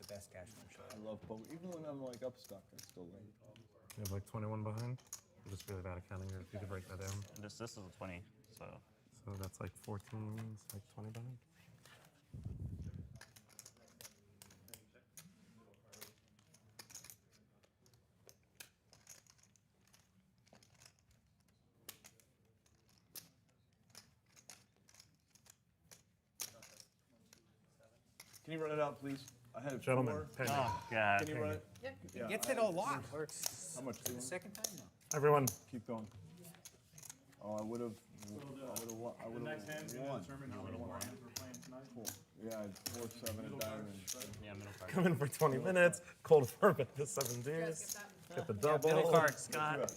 [SPEAKER 16] the best cash flow show.
[SPEAKER 17] I love poker. Even when I'm like up stuck, I still like it.
[SPEAKER 14] You have like 21 behind. I'm just really bad at counting here. If you could break that down.
[SPEAKER 11] This is a 20, so.
[SPEAKER 14] So that's like 14, it's like 20 behind.
[SPEAKER 17] Can you run it out, please? I had
[SPEAKER 14] Gentlemen,
[SPEAKER 17] 4.
[SPEAKER 14] pay me.
[SPEAKER 11] Oh, God.
[SPEAKER 17] Can you run it?
[SPEAKER 16] He gets it a lot.
[SPEAKER 17] How much do you want?
[SPEAKER 16] Second time now.
[SPEAKER 14] Everyone,
[SPEAKER 17] Keep going. Oh, I would have won.
[SPEAKER 1] Next hand, you
[SPEAKER 17] won.
[SPEAKER 1] determine how many more hands we're playing tonight.
[SPEAKER 17] Cool. Yeah, I had 4, 7, and diamond.
[SPEAKER 11] Yeah, middle card.
[SPEAKER 14] come in for 20 minutes. Cold Fervent the 7 days. Get the double.
[SPEAKER 16] Middle card, Scott.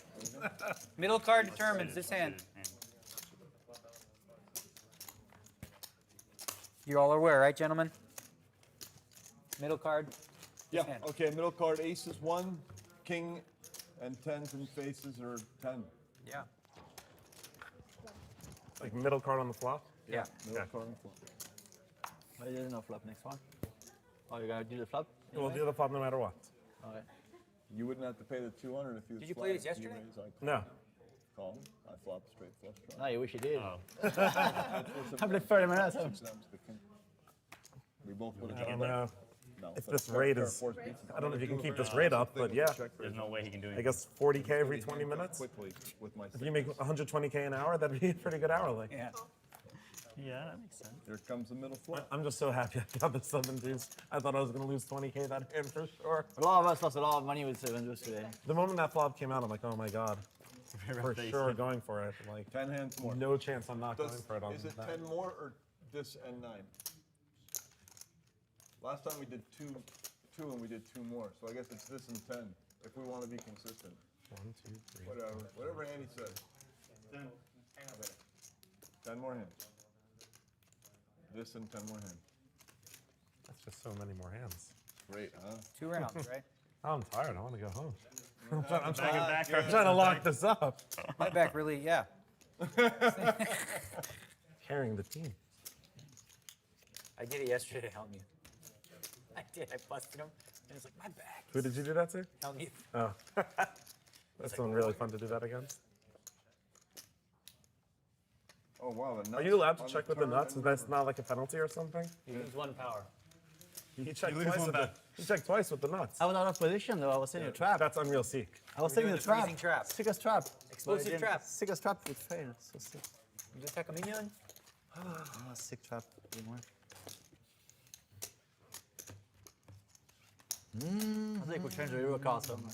[SPEAKER 16] Middle card determines this hand. You all are aware, right, gentlemen? Middle card.
[SPEAKER 17] Yeah,
[SPEAKER 16] hand.
[SPEAKER 17] okay, middle card, ace is 1, king and 10s and faces are 10.
[SPEAKER 16] Yeah.
[SPEAKER 14] Like middle card on the flop.
[SPEAKER 16] Yeah.
[SPEAKER 17] Middle card and flop.
[SPEAKER 9] There's no flop next one. Oh, you're gonna do the flop?
[SPEAKER 14] We'll do the flop no matter what.
[SPEAKER 9] Okay.
[SPEAKER 17] You wouldn't have to pay the 200 if you
[SPEAKER 16] Did you play this yesterday?
[SPEAKER 14] No.
[SPEAKER 17] Call. I flop straight flush draw.
[SPEAKER 9] No, you wish you did.
[SPEAKER 11] Oh.
[SPEAKER 9] I played 30 minutes.
[SPEAKER 17] We both would
[SPEAKER 14] I
[SPEAKER 17] have
[SPEAKER 14] don't
[SPEAKER 17] done
[SPEAKER 14] know.
[SPEAKER 17] that. No.
[SPEAKER 14] If this rate is, I don't know if you can keep this rate up, but yeah.
[SPEAKER 11] There's no way he can do
[SPEAKER 14] I
[SPEAKER 11] anything.
[SPEAKER 14] guess 40K every 20 minutes.
[SPEAKER 17] Quickly with my
[SPEAKER 14] If you make 120K an hour, that'd be a pretty good hourly.
[SPEAKER 16] Yeah.
[SPEAKER 11] Yeah, that makes sense.
[SPEAKER 17] Here comes the middle flop.
[SPEAKER 14] I'm just so happy I got the 7-2s. I thought I was going to lose 20K that hand for sure.
[SPEAKER 9] A lot of us lost a lot of money with 7-2s today.
[SPEAKER 14] The moment that flop came out, I'm like, oh my god. For sure going for it. Like,
[SPEAKER 17] 10 hands more.
[SPEAKER 14] no chance I'm not going for it on
[SPEAKER 17] Is it
[SPEAKER 14] that.
[SPEAKER 17] 10 more or this and 9? Last time we did 2 and we did 2 more. So I guess it's this and 10 if we want to be consistent.
[SPEAKER 14] 1, 2, 3.
[SPEAKER 17] Whatever Andy said. 10 more hands. This and 10 more hands.
[SPEAKER 14] That's just so many more hands.
[SPEAKER 17] Great, huh?
[SPEAKER 16] 2 rounds, right?
[SPEAKER 14] I'm tired. I want to go home.
[SPEAKER 11] I'm trying
[SPEAKER 14] to lock this up.
[SPEAKER 16] My back really, yeah.
[SPEAKER 14] Carrying the team.
[SPEAKER 16] I did it yesterday to help you. I did. I busted him. And it's like, my back.
[SPEAKER 14] Who did you do that to?
[SPEAKER 16] Help you.
[SPEAKER 14] Oh. That's someone really fun to do that against.
[SPEAKER 17] Oh, wow. The nuts
[SPEAKER 14] Are you allowed to
[SPEAKER 17] on
[SPEAKER 14] check
[SPEAKER 17] the
[SPEAKER 14] with the
[SPEAKER 17] turn
[SPEAKER 14] nuts? Is
[SPEAKER 17] and
[SPEAKER 14] that not like a penalty or something?
[SPEAKER 9] You lose 1 power.
[SPEAKER 14] He checked
[SPEAKER 11] lose
[SPEAKER 14] twice
[SPEAKER 11] one
[SPEAKER 14] with the,
[SPEAKER 11] back.
[SPEAKER 14] he checked twice with the nuts.
[SPEAKER 9] I was out of position though. I was in a trap.
[SPEAKER 14] That's unreal seek.
[SPEAKER 9] I was sitting in
[SPEAKER 16] doing
[SPEAKER 9] the
[SPEAKER 16] the freezing
[SPEAKER 9] trap.
[SPEAKER 16] trap.
[SPEAKER 9] Sickest trap.
[SPEAKER 16] Explosive trap.
[SPEAKER 9] Sickest trap with fail. So sick.
[SPEAKER 16] You just take a minion?
[SPEAKER 9] Sick trap. I think we'll change the river card somewhere.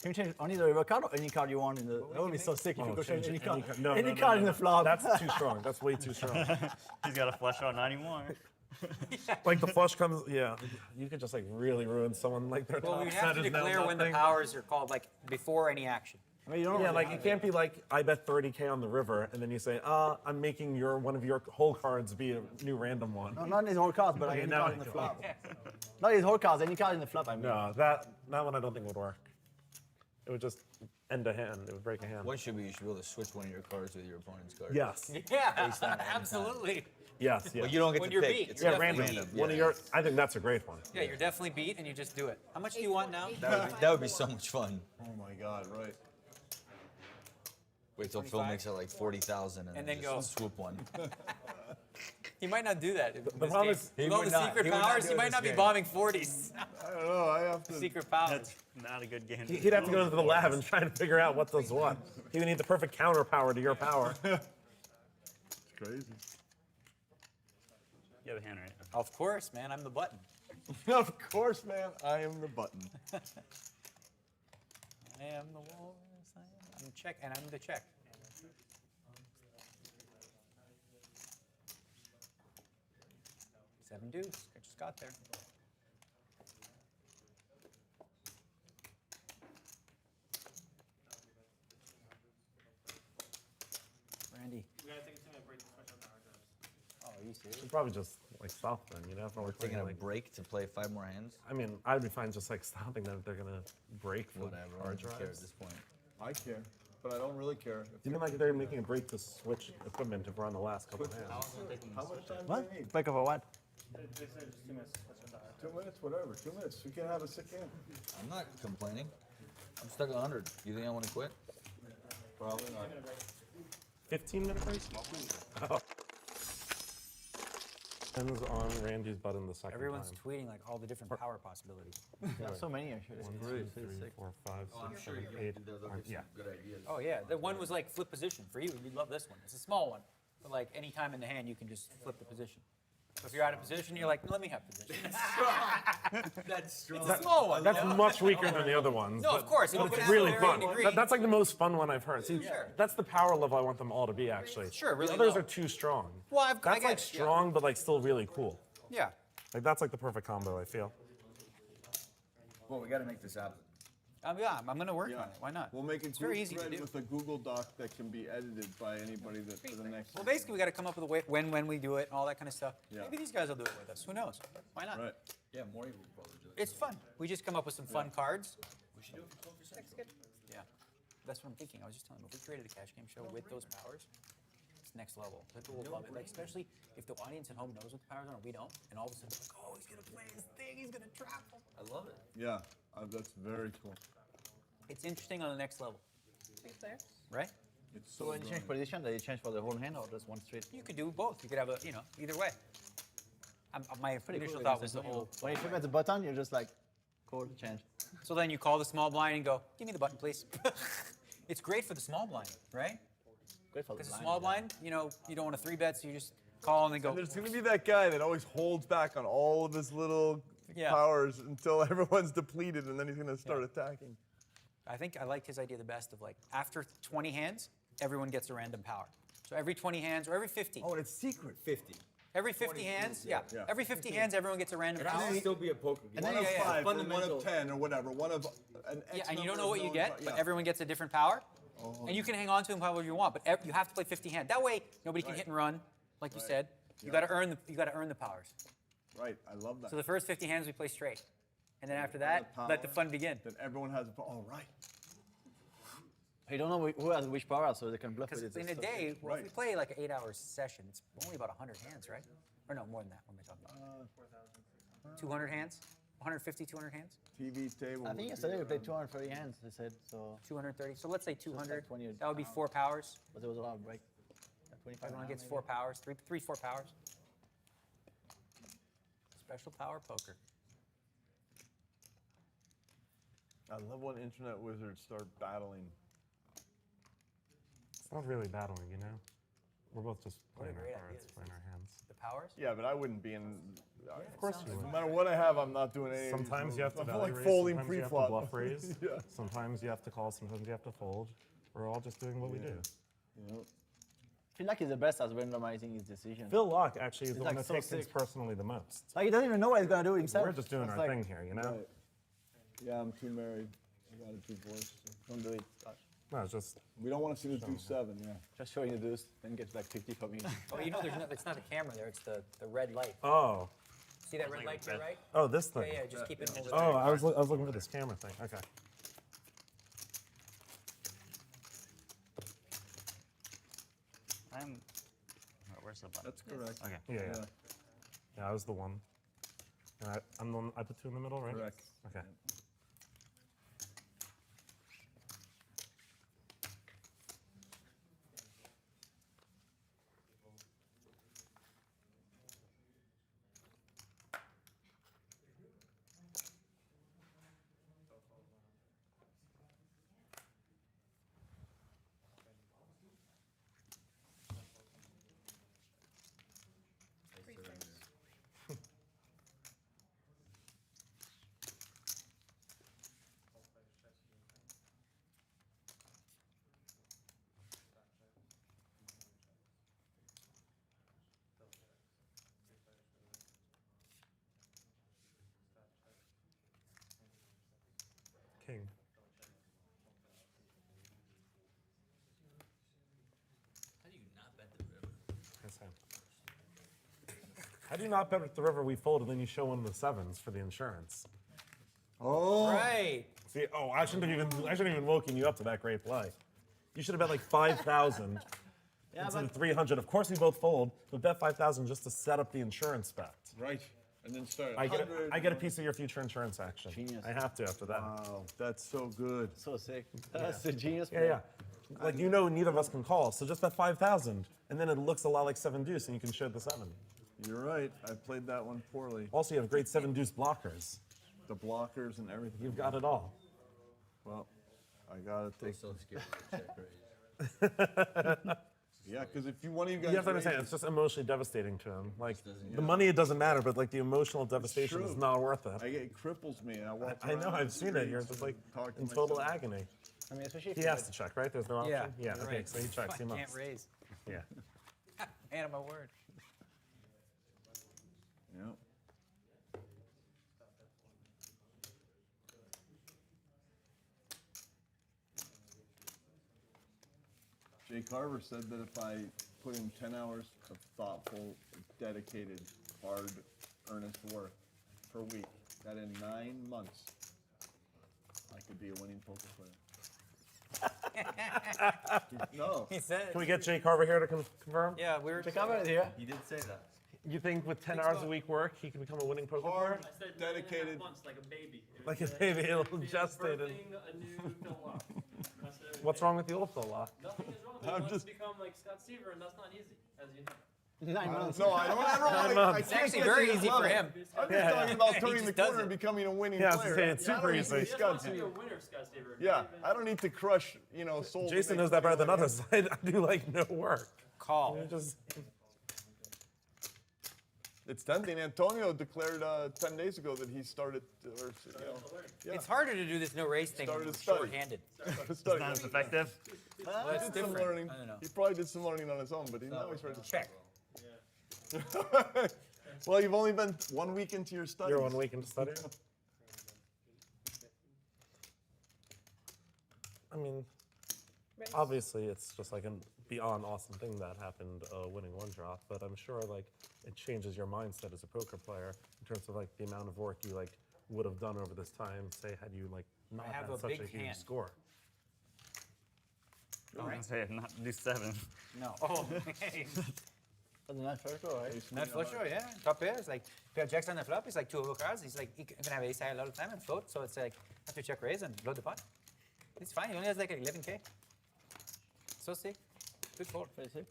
[SPEAKER 9] Can you change only the river card or any card you want in the? That would be so sick if you could change any card.
[SPEAKER 14] No,
[SPEAKER 9] Any
[SPEAKER 14] no, no,
[SPEAKER 9] card
[SPEAKER 14] no,
[SPEAKER 9] in
[SPEAKER 14] no.
[SPEAKER 9] the flop.
[SPEAKER 14] That's too strong. That's way too strong.
[SPEAKER 11] He's got a flush out 90 more.
[SPEAKER 14] Like the flush comes, yeah. You could just like really ruin someone like their
[SPEAKER 16] Well,
[SPEAKER 14] top
[SPEAKER 16] we have to
[SPEAKER 14] set is now
[SPEAKER 16] declare when the
[SPEAKER 14] nothing.
[SPEAKER 16] powers are called, like, before any action.
[SPEAKER 9] I mean, you don't
[SPEAKER 14] Yeah, like it can't be like I bet 30K on the river, and then you say, I'm making one of your whole cards be a new random one.
[SPEAKER 9] No, not these whole cards, but like
[SPEAKER 14] Okay,
[SPEAKER 9] any
[SPEAKER 14] now
[SPEAKER 9] card
[SPEAKER 14] I
[SPEAKER 9] in the
[SPEAKER 14] go.
[SPEAKER 9] flop. Not these whole cards, any card in the flop, I mean.
[SPEAKER 14] No, that one I don't think would work. It would just end a hand. It would break a hand.
[SPEAKER 19] What should be? You should be able to switch one of your cards with your opponent's card.
[SPEAKER 14] Yes.
[SPEAKER 16] Yeah,
[SPEAKER 19] Based on it anytime.
[SPEAKER 16] absolutely.
[SPEAKER 14] Yes.
[SPEAKER 19] But you don't get
[SPEAKER 16] When
[SPEAKER 19] to
[SPEAKER 16] you're
[SPEAKER 19] pick.
[SPEAKER 16] beat,
[SPEAKER 19] It's
[SPEAKER 16] you're
[SPEAKER 14] Yeah,
[SPEAKER 16] definitely
[SPEAKER 14] random.
[SPEAKER 16] beat.
[SPEAKER 14] One of your. I think that's a great one.
[SPEAKER 16] Yeah, you're definitely beat, and you just do it. How much do you want now?
[SPEAKER 19] That would be so much fun.
[SPEAKER 17] Oh my God, right.
[SPEAKER 19] Wait till Phil makes it like 40,000
[SPEAKER 16] And then
[SPEAKER 19] just
[SPEAKER 16] go.
[SPEAKER 19] swoop one.
[SPEAKER 16] He might not do that.
[SPEAKER 14] The problem is,
[SPEAKER 16] with all the secret powers, he might not be bombing 40s.
[SPEAKER 17] I don't know. I have to.
[SPEAKER 16] Secret powers.
[SPEAKER 11] That's not a good game.
[SPEAKER 14] he'd have to go into the lab and try to figure out what does what. He would need the perfect counter power to your power.
[SPEAKER 17] It's crazy.
[SPEAKER 11] You have a hand right.
[SPEAKER 16] Of course, man. I'm the button.
[SPEAKER 17] Of course, man. I am the button.
[SPEAKER 16] I am the walrus. I'm check, and I'm the check. Seven deuce. I just got there. Randy.
[SPEAKER 18] We gotta take a 2-minute break to switch up our cards.
[SPEAKER 16] Oh, are you serious?
[SPEAKER 14] You'd probably just like stop them. You'd have to like
[SPEAKER 19] Taking a
[SPEAKER 14] like,
[SPEAKER 19] break to play 5 more hands?
[SPEAKER 14] I mean, I'd be fine just like stopping them if they're gonna break for
[SPEAKER 19] Whatever. I
[SPEAKER 14] hard
[SPEAKER 19] don't care at
[SPEAKER 14] drives.
[SPEAKER 19] this point.
[SPEAKER 17] I care, but I don't really care.
[SPEAKER 14] Even like they're making a break to switch equipment if we're on the last couple of hands.
[SPEAKER 17] How much time
[SPEAKER 9] What?
[SPEAKER 17] do they need?
[SPEAKER 9] Break over what?
[SPEAKER 18] They said just 2 minutes to switch up our
[SPEAKER 17] 2 minutes, whatever. 2 minutes. You can have a sick hand.
[SPEAKER 19] I'm not complaining. I'm stuck at 100. You think I want to quit?
[SPEAKER 17] Probably not.
[SPEAKER 14] 15-minute break? Oh. Depends on Randy's button the second
[SPEAKER 16] Everyone's
[SPEAKER 14] time.
[SPEAKER 16] tweeting like all the different power possibilities.
[SPEAKER 9] So many actually.
[SPEAKER 14] 1, 2, 3, 4, 5, 6, 7, 8, 9. Yeah.
[SPEAKER 16] Oh yeah, the one was like flip position for you. You'd love this one. It's a small one, but like any time in the hand, you can just flip the position. So if you're out of position, you're like, let me have position.
[SPEAKER 15] That's strong.
[SPEAKER 16] It's a small one.
[SPEAKER 14] That's
[SPEAKER 16] you know?
[SPEAKER 14] much weaker than the other ones.
[SPEAKER 16] No, of course.
[SPEAKER 14] But
[SPEAKER 16] It
[SPEAKER 14] it's
[SPEAKER 16] has
[SPEAKER 14] really
[SPEAKER 16] a
[SPEAKER 14] fun.
[SPEAKER 16] varying degree.
[SPEAKER 14] That's like the most fun one I've heard. See,
[SPEAKER 16] Sure.
[SPEAKER 14] that's the power level I want them all to be, actually.
[SPEAKER 16] Sure, really
[SPEAKER 14] The others
[SPEAKER 16] low.
[SPEAKER 14] are too strong.
[SPEAKER 16] Well, I
[SPEAKER 14] That's
[SPEAKER 16] get
[SPEAKER 14] like
[SPEAKER 16] it, yeah.
[SPEAKER 14] strong, but like still really cool.
[SPEAKER 16] Yeah.
[SPEAKER 14] Like that's like the perfect combo, I feel.
[SPEAKER 19] Well, we got to make this happen.
[SPEAKER 16] Yeah, I'm going to work on it. Why not?
[SPEAKER 17] We'll make a
[SPEAKER 16] It's very
[SPEAKER 17] group
[SPEAKER 16] easy to
[SPEAKER 17] thread
[SPEAKER 16] do.
[SPEAKER 17] with a Google Doc that can be edited by anybody that for the next.
[SPEAKER 16] Well, basically, we got to come up with a way when we do it, and all that kind of stuff.
[SPEAKER 17] Yeah.
[SPEAKER 16] Maybe these guys will do it with us. Who knows? Why not?
[SPEAKER 17] Right.
[SPEAKER 19] Yeah, Maury would probably do it.
[SPEAKER 16] It's fun. We just come up with some fun cards.
[SPEAKER 19] We should do it for 12%.
[SPEAKER 16] That's good. Yeah. That's what I'm thinking. I was just telling them, if we created a cash game show with those powers, it's next level. People will love it. Like, especially if the audience at home knows what the powers are and we don't, and all of a sudden, they're like, oh, he's going to play his thing. He's going to trap them.
[SPEAKER 19] I love it.
[SPEAKER 17] Yeah, that's very cool.
[SPEAKER 16] It's interesting on the next level. Right?
[SPEAKER 17] It's
[SPEAKER 9] So when you change position, do you change for the whole hand or just one straight?
[SPEAKER 16] You could do both. You could have a, either way. My
[SPEAKER 9] Pretty
[SPEAKER 16] initial
[SPEAKER 9] cool.
[SPEAKER 16] thought was the whole.
[SPEAKER 9] When you flip at the button, you're just like, cool, change.
[SPEAKER 16] So then you call the small blind and go, give me the button, please. It's great for the small blind, right?
[SPEAKER 9] Great for the
[SPEAKER 16] Because the
[SPEAKER 9] blind,
[SPEAKER 16] small
[SPEAKER 9] yeah.
[SPEAKER 16] blind, you don't want to 3-bet, so you just call and then go.
[SPEAKER 2] And there's gonna be that guy that always holds back on all of his little
[SPEAKER 16] Yeah.
[SPEAKER 2] powers until everyone's depleted, and then he's gonna start attacking.
[SPEAKER 16] I think I liked his idea the best of like, after 20 hands, everyone gets a random power. So every 20 hands, or every 50.
[SPEAKER 19] Oh, and it's secret. 50.
[SPEAKER 16] Every 50 hands, yeah.
[SPEAKER 17] Yeah.
[SPEAKER 16] Every 50 hands, everyone gets a random
[SPEAKER 19] It
[SPEAKER 16] power.
[SPEAKER 19] has to still be a poker game.
[SPEAKER 17] One
[SPEAKER 16] then-
[SPEAKER 17] of
[SPEAKER 16] yeah, yeah.
[SPEAKER 17] 5, or one
[SPEAKER 19] Fundamental.
[SPEAKER 17] of 10, or whatever. One of an X
[SPEAKER 16] Yeah, and you don't
[SPEAKER 17] number
[SPEAKER 16] know
[SPEAKER 17] of
[SPEAKER 16] what you
[SPEAKER 17] those,
[SPEAKER 16] get, but
[SPEAKER 17] yeah.
[SPEAKER 16] everyone gets a different power.
[SPEAKER 17] Oh.
[SPEAKER 16] And you can hang on to them however you want, but you have to play 50 hands. That way, nobody can hit and run, like you said. You got to earn the powers.
[SPEAKER 17] Right, I love that.
[SPEAKER 16] So the first 50 hands we play straight, and then after that, let the fun begin.
[SPEAKER 17] Then everyone has a all right.
[SPEAKER 9] You don't know who has which power, so they can bluff with
[SPEAKER 16] Because
[SPEAKER 9] it.
[SPEAKER 16] in a day, well, if we play like an 8-hour session, it's only about 100 hands, right? Or no, more than that. What am I talking about? 200 hands? 150, 200 hands?
[SPEAKER 17] TV table.
[SPEAKER 9] I think yesterday we played 230 hands, they said, so.
[SPEAKER 16] 230. So let's say 200.
[SPEAKER 9] 20
[SPEAKER 16] That would be 4 powers.
[SPEAKER 9] But there was a lot of break. 25
[SPEAKER 16] Everyone
[SPEAKER 9] now,
[SPEAKER 16] gets
[SPEAKER 9] maybe.
[SPEAKER 16] 4 powers. 4 powers. Special power poker.
[SPEAKER 2] I love when internet wizards start battling.
[SPEAKER 14] It's not really battling, you know? We're both just playing our
[SPEAKER 16] great
[SPEAKER 14] cards,
[SPEAKER 16] ideas.
[SPEAKER 14] playing our hands.
[SPEAKER 16] The powers?
[SPEAKER 2] Yeah, but I wouldn't be in.
[SPEAKER 14] Of course you
[SPEAKER 2] No
[SPEAKER 14] would.
[SPEAKER 2] matter what I have, I'm not doing any.
[SPEAKER 14] Sometimes you have to
[SPEAKER 2] I'm
[SPEAKER 14] value
[SPEAKER 2] like
[SPEAKER 14] raise,
[SPEAKER 2] folding
[SPEAKER 14] sometimes you have to
[SPEAKER 2] pre-flop.
[SPEAKER 14] bluff raise,
[SPEAKER 2] Yeah.
[SPEAKER 14] sometimes you have to call, sometimes you have to fold. We're all just doing what we do.
[SPEAKER 9] I feel like he's the best at randomizing his decision.
[SPEAKER 14] Phil Laak actually is
[SPEAKER 9] He's
[SPEAKER 14] the one
[SPEAKER 9] like
[SPEAKER 14] that
[SPEAKER 9] so
[SPEAKER 14] takes things
[SPEAKER 9] sick.
[SPEAKER 14] personally the most.
[SPEAKER 9] Like he doesn't even know what he's gonna do himself.
[SPEAKER 14] We're just doing
[SPEAKER 9] It's
[SPEAKER 14] our
[SPEAKER 9] like,
[SPEAKER 14] thing here, you know?
[SPEAKER 17] Right. Yeah, I'm too married. I got a divorce. So.
[SPEAKER 9] Don't do it. Gosh.
[SPEAKER 14] No, it's just.
[SPEAKER 17] We don't want to see the 2-7, yeah.
[SPEAKER 9] Just showing the deuce, then get like 50 from you.
[SPEAKER 16] Oh, it's not the camera there. It's the red light.
[SPEAKER 14] Oh.
[SPEAKER 16] See that red light to your right?
[SPEAKER 14] Oh, this thing.
[SPEAKER 16] Yeah, just keep it over
[SPEAKER 14] Oh, I was looking for this camera thing. Okay.
[SPEAKER 11] Where's the button?
[SPEAKER 17] That's correct.
[SPEAKER 11] Okay.
[SPEAKER 14] Yeah. Yeah, I was the one. And I'm the one, I put 2 in the middle, right?
[SPEAKER 17] Correct.
[SPEAKER 14] Okay. King.
[SPEAKER 15] How do you not bet the river?
[SPEAKER 14] That's him. How do you not bet the river we fold and then you show one of the 7s for the insurance?
[SPEAKER 17] Oh.
[SPEAKER 16] Right.
[SPEAKER 14] See, I shouldn't have even woken you up to that great play. You should have bet like 5,000 instead of 300. Of course we both fold, but bet 5,000 just to set up the insurance bet.
[SPEAKER 17] Right. And then start.
[SPEAKER 14] I get a piece of your future insurance action.
[SPEAKER 9] Genius.
[SPEAKER 14] I have to after that.
[SPEAKER 17] Wow, that's so good.
[SPEAKER 9] So sick. That's a genius
[SPEAKER 14] Yeah,
[SPEAKER 9] play.
[SPEAKER 14] yeah. Like neither of us can call, so just bet 5,000, and then it looks a lot like 7 deuce, and you can share the 7.
[SPEAKER 17] You're right. I played that one poorly.
[SPEAKER 14] Also, you have great 7 deuce blockers.
[SPEAKER 17] The blockers and everything.
[SPEAKER 14] You've got it all.
[SPEAKER 17] Well, I gotta take.
[SPEAKER 19] So scared of the check raise.
[SPEAKER 17] Yeah, because if you one of you guys
[SPEAKER 14] You have to understand,
[SPEAKER 17] raise-
[SPEAKER 14] it's just emotionally devastating to him. Like, the money, it doesn't matter, but like the emotional devastation is
[SPEAKER 17] true.
[SPEAKER 14] not worth it.
[SPEAKER 17] It cripples me, and I walk
[SPEAKER 14] I know,
[SPEAKER 17] around
[SPEAKER 14] I've seen it. You're just like in total agony.
[SPEAKER 16] I mean, especially if
[SPEAKER 14] He
[SPEAKER 16] you
[SPEAKER 14] has
[SPEAKER 16] had-
[SPEAKER 14] to check, right? There's no option?
[SPEAKER 16] Yeah,
[SPEAKER 14] Yeah,
[SPEAKER 16] you're
[SPEAKER 14] okay,
[SPEAKER 16] right.
[SPEAKER 14] so he checks, he
[SPEAKER 16] I
[SPEAKER 14] must.
[SPEAKER 16] can't raise.
[SPEAKER 14] Yeah.
[SPEAKER 16] Man of my word.
[SPEAKER 17] Yep. Jay Carver said that if I put in 10 hours of thoughtful, dedicated, hard, earnest work per week, that in 9 months, I could be a winning poker player. No.
[SPEAKER 16] He said.
[SPEAKER 14] Can we get Jay Carver here to confirm?
[SPEAKER 16] Yeah, we were.
[SPEAKER 9] Jay Carver is here.
[SPEAKER 19] He did say that.
[SPEAKER 14] You think with 10 hours a week work, he can become a winning poker player?
[SPEAKER 1] I said 9.5 months, like a baby. It
[SPEAKER 14] Like
[SPEAKER 1] was,
[SPEAKER 14] a baby, a little
[SPEAKER 1] it's
[SPEAKER 14] gestated.
[SPEAKER 1] birthing a new Phil Laak. I said,
[SPEAKER 14] What's wrong with the old Phil Laak?
[SPEAKER 1] Nothing is wrong. He
[SPEAKER 17] I'm
[SPEAKER 1] wants
[SPEAKER 17] just-
[SPEAKER 1] to become like Scott Seiver, and that's not easy, as you know.
[SPEAKER 16] 9 months.
[SPEAKER 17] No, I don't
[SPEAKER 14] Nine
[SPEAKER 17] like,
[SPEAKER 14] months.
[SPEAKER 17] I
[SPEAKER 16] It's
[SPEAKER 17] can't
[SPEAKER 16] actually
[SPEAKER 17] get
[SPEAKER 16] very
[SPEAKER 17] to his
[SPEAKER 16] easy for
[SPEAKER 17] level.
[SPEAKER 16] him.
[SPEAKER 17] I'm just
[SPEAKER 14] Yeah.
[SPEAKER 17] talking about
[SPEAKER 16] He
[SPEAKER 17] turning
[SPEAKER 16] just
[SPEAKER 17] the
[SPEAKER 16] does
[SPEAKER 17] corner
[SPEAKER 16] it.
[SPEAKER 17] and becoming a winning
[SPEAKER 14] Yeah, I was
[SPEAKER 17] player.
[SPEAKER 14] gonna say, it's
[SPEAKER 17] I don't
[SPEAKER 14] super
[SPEAKER 17] need to
[SPEAKER 14] easy.
[SPEAKER 17] be
[SPEAKER 1] He just
[SPEAKER 17] Scott
[SPEAKER 1] wants to be a
[SPEAKER 17] Seiver.
[SPEAKER 1] winner, Scott Seiver.
[SPEAKER 17] Yeah, I don't need to crush, souls.
[SPEAKER 14] Jason
[SPEAKER 17] to
[SPEAKER 14] knows
[SPEAKER 17] make
[SPEAKER 14] that better than
[SPEAKER 17] money.
[SPEAKER 14] others. I do like no work.
[SPEAKER 16] Call.
[SPEAKER 14] You just,
[SPEAKER 17] It's tempting. Antonio declared 10 days ago that he started, yeah.
[SPEAKER 16] It's harder to do this no race thing when
[SPEAKER 17] Started
[SPEAKER 16] you're
[SPEAKER 17] to study.
[SPEAKER 16] short-handed.
[SPEAKER 17] Started studying.
[SPEAKER 10] Not as effective.
[SPEAKER 16] Well,
[SPEAKER 17] He
[SPEAKER 16] it's
[SPEAKER 17] did some
[SPEAKER 16] different.
[SPEAKER 17] learning.
[SPEAKER 16] I don't know.
[SPEAKER 17] He probably did some learning on his own, but now he's ready to
[SPEAKER 16] Check.
[SPEAKER 17] Well, you've only been 1 week into your studies.
[SPEAKER 14] you're 1 week into studying? I mean, obviously it's just like a beyond awesome thing that happened winning one drop, but I'm sure like it changes your mindset as a poker player in terms of like the amount of work you like would have done over this time, say had you like not
[SPEAKER 16] I have
[SPEAKER 14] had
[SPEAKER 16] a
[SPEAKER 14] such
[SPEAKER 16] big
[SPEAKER 14] a huge
[SPEAKER 16] hand.
[SPEAKER 14] score.
[SPEAKER 11] I was gonna say not do 7.
[SPEAKER 16] No. Oh, hey.
[SPEAKER 9] But the night first row, right?
[SPEAKER 16] Not for sure, yeah. Top pairs, like, pair of jacks on the flop, it's like 2 over cards. He's like, he can have ace high a lot of time and float, so it's like, have to check raise and blow the pot. It's fine, he only has like 11K. So sick. Good fold.
[SPEAKER 9] Pretty sick.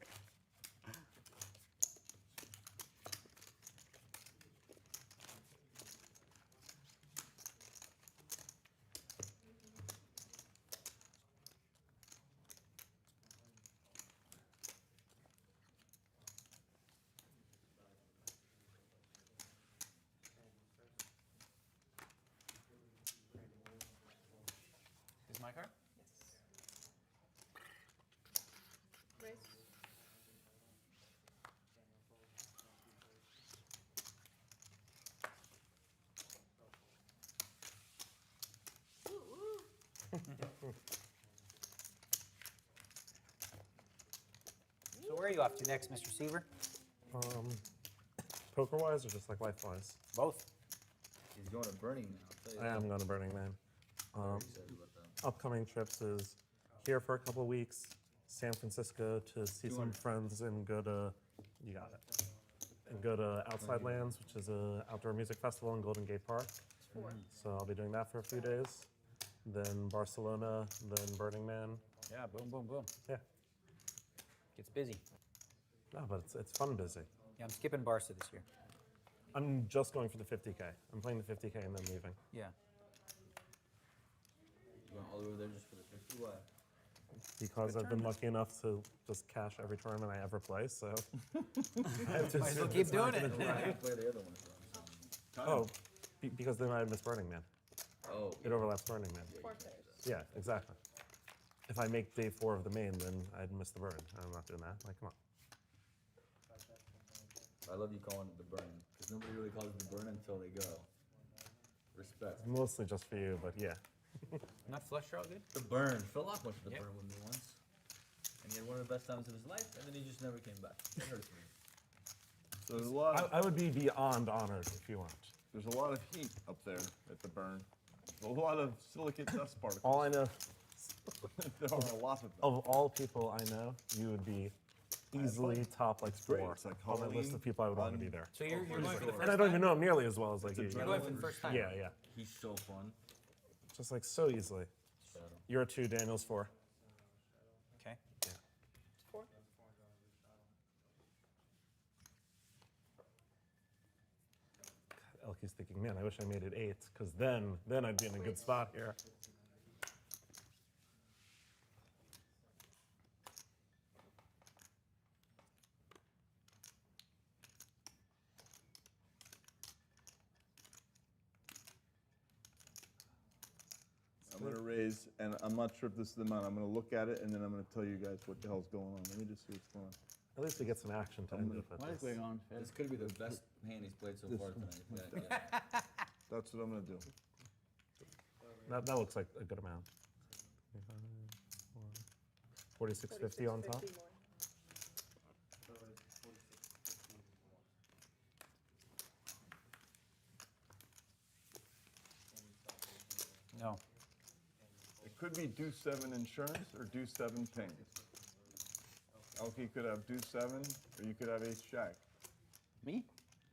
[SPEAKER 16] Is my card?
[SPEAKER 12] Raise.
[SPEAKER 16] So where are you off to next, Mr. Seiver?
[SPEAKER 14] Poker-wise or just like life-wise?
[SPEAKER 16] Both.
[SPEAKER 19] He's going to Burning Man. I'll tell
[SPEAKER 14] I
[SPEAKER 19] you
[SPEAKER 14] am going to Burning Man.
[SPEAKER 19] that. He said about that.
[SPEAKER 14] Upcoming trips is here for a couple of weeks, San Francisco to see some friends and go to, you got it, and go to Outside Lands, which is a outdoor music festival in Golden Gate Park. So I'll be doing that for a few days. Then Barcelona, then Burning Man.
[SPEAKER 16] Yeah, boom, boom, boom.
[SPEAKER 14] Yeah.
[SPEAKER 16] Gets busy.
[SPEAKER 14] No, but it's fun busy.
[SPEAKER 16] Yeah, I'm skipping Barca this year.
[SPEAKER 14] I'm just going for the 50K. I'm playing the 50K and then leaving.
[SPEAKER 16] Yeah.
[SPEAKER 19] You going all the way there just for the 50? Why?
[SPEAKER 14] Because I've been lucky enough to just cash every tournament I ever play, so I have to
[SPEAKER 16] Might as well
[SPEAKER 14] assume
[SPEAKER 16] keep
[SPEAKER 14] it's not
[SPEAKER 16] doing
[SPEAKER 14] gonna
[SPEAKER 16] it.
[SPEAKER 14] do
[SPEAKER 19] Play the other one as well.
[SPEAKER 14] Oh, because then I'd miss Burning Man.
[SPEAKER 19] Oh.
[SPEAKER 14] It overlaps Burning Man.
[SPEAKER 12] 4 pairs.
[SPEAKER 14] Yeah, exactly. If I make day 4 of the main, then I'd miss the burn. I'm not doing that. Like, come on.
[SPEAKER 19] I love you calling it the burn, because nobody really calls it the burn until they go. Respect.
[SPEAKER 14] It's mostly just for you, but yeah.
[SPEAKER 16] Not flush draw good?
[SPEAKER 19] The burn. Phil Laak went to the
[SPEAKER 16] Yep.
[SPEAKER 19] burn with me once. And he had one of the best times of his life, and then he just never came back. It hurts me.
[SPEAKER 17] So there's a lot of,
[SPEAKER 14] I would be beyond honored if you weren't.
[SPEAKER 17] there's a lot of heat up there at the burn. There's a lot of silicate dust particles.
[SPEAKER 14] All I know,
[SPEAKER 17] There are a lot of them.
[SPEAKER 14] of all people I know, you would be easily top like
[SPEAKER 17] great.
[SPEAKER 14] 4
[SPEAKER 17] It's like
[SPEAKER 14] on that list of people I would want to be there.
[SPEAKER 16] So you're going for the first
[SPEAKER 14] And I don't even know him nearly as well as like you.
[SPEAKER 16] You're going for the first time?
[SPEAKER 14] Yeah, yeah.
[SPEAKER 19] He's so fun.
[SPEAKER 14] Just like so easily. You're a 2, Daniel's 4.
[SPEAKER 16] Okay.
[SPEAKER 14] Yeah.
[SPEAKER 12] 4.
[SPEAKER 14] ElkY's thinking, man, I wish I made it 8, because then I'd be in a good spot here.
[SPEAKER 17] I'm gonna raise, and I'm not sure if this is the amount. I'm gonna look at it, and then I'm gonna tell you guys what the hell's going on. Let me just see what's going on.
[SPEAKER 14] At least we get some action to end it with.
[SPEAKER 9] What is going on?
[SPEAKER 19] This could be the best hand he's played so far tonight.
[SPEAKER 17] That's what I'm gonna do.
[SPEAKER 14] That looks like a good amount. 4650 on top.
[SPEAKER 16] No.
[SPEAKER 17] It could be deuce 7 insurance or deuce 7 ping. ElkY could have deuce 7, or you could have ace jack.
[SPEAKER 9] Me?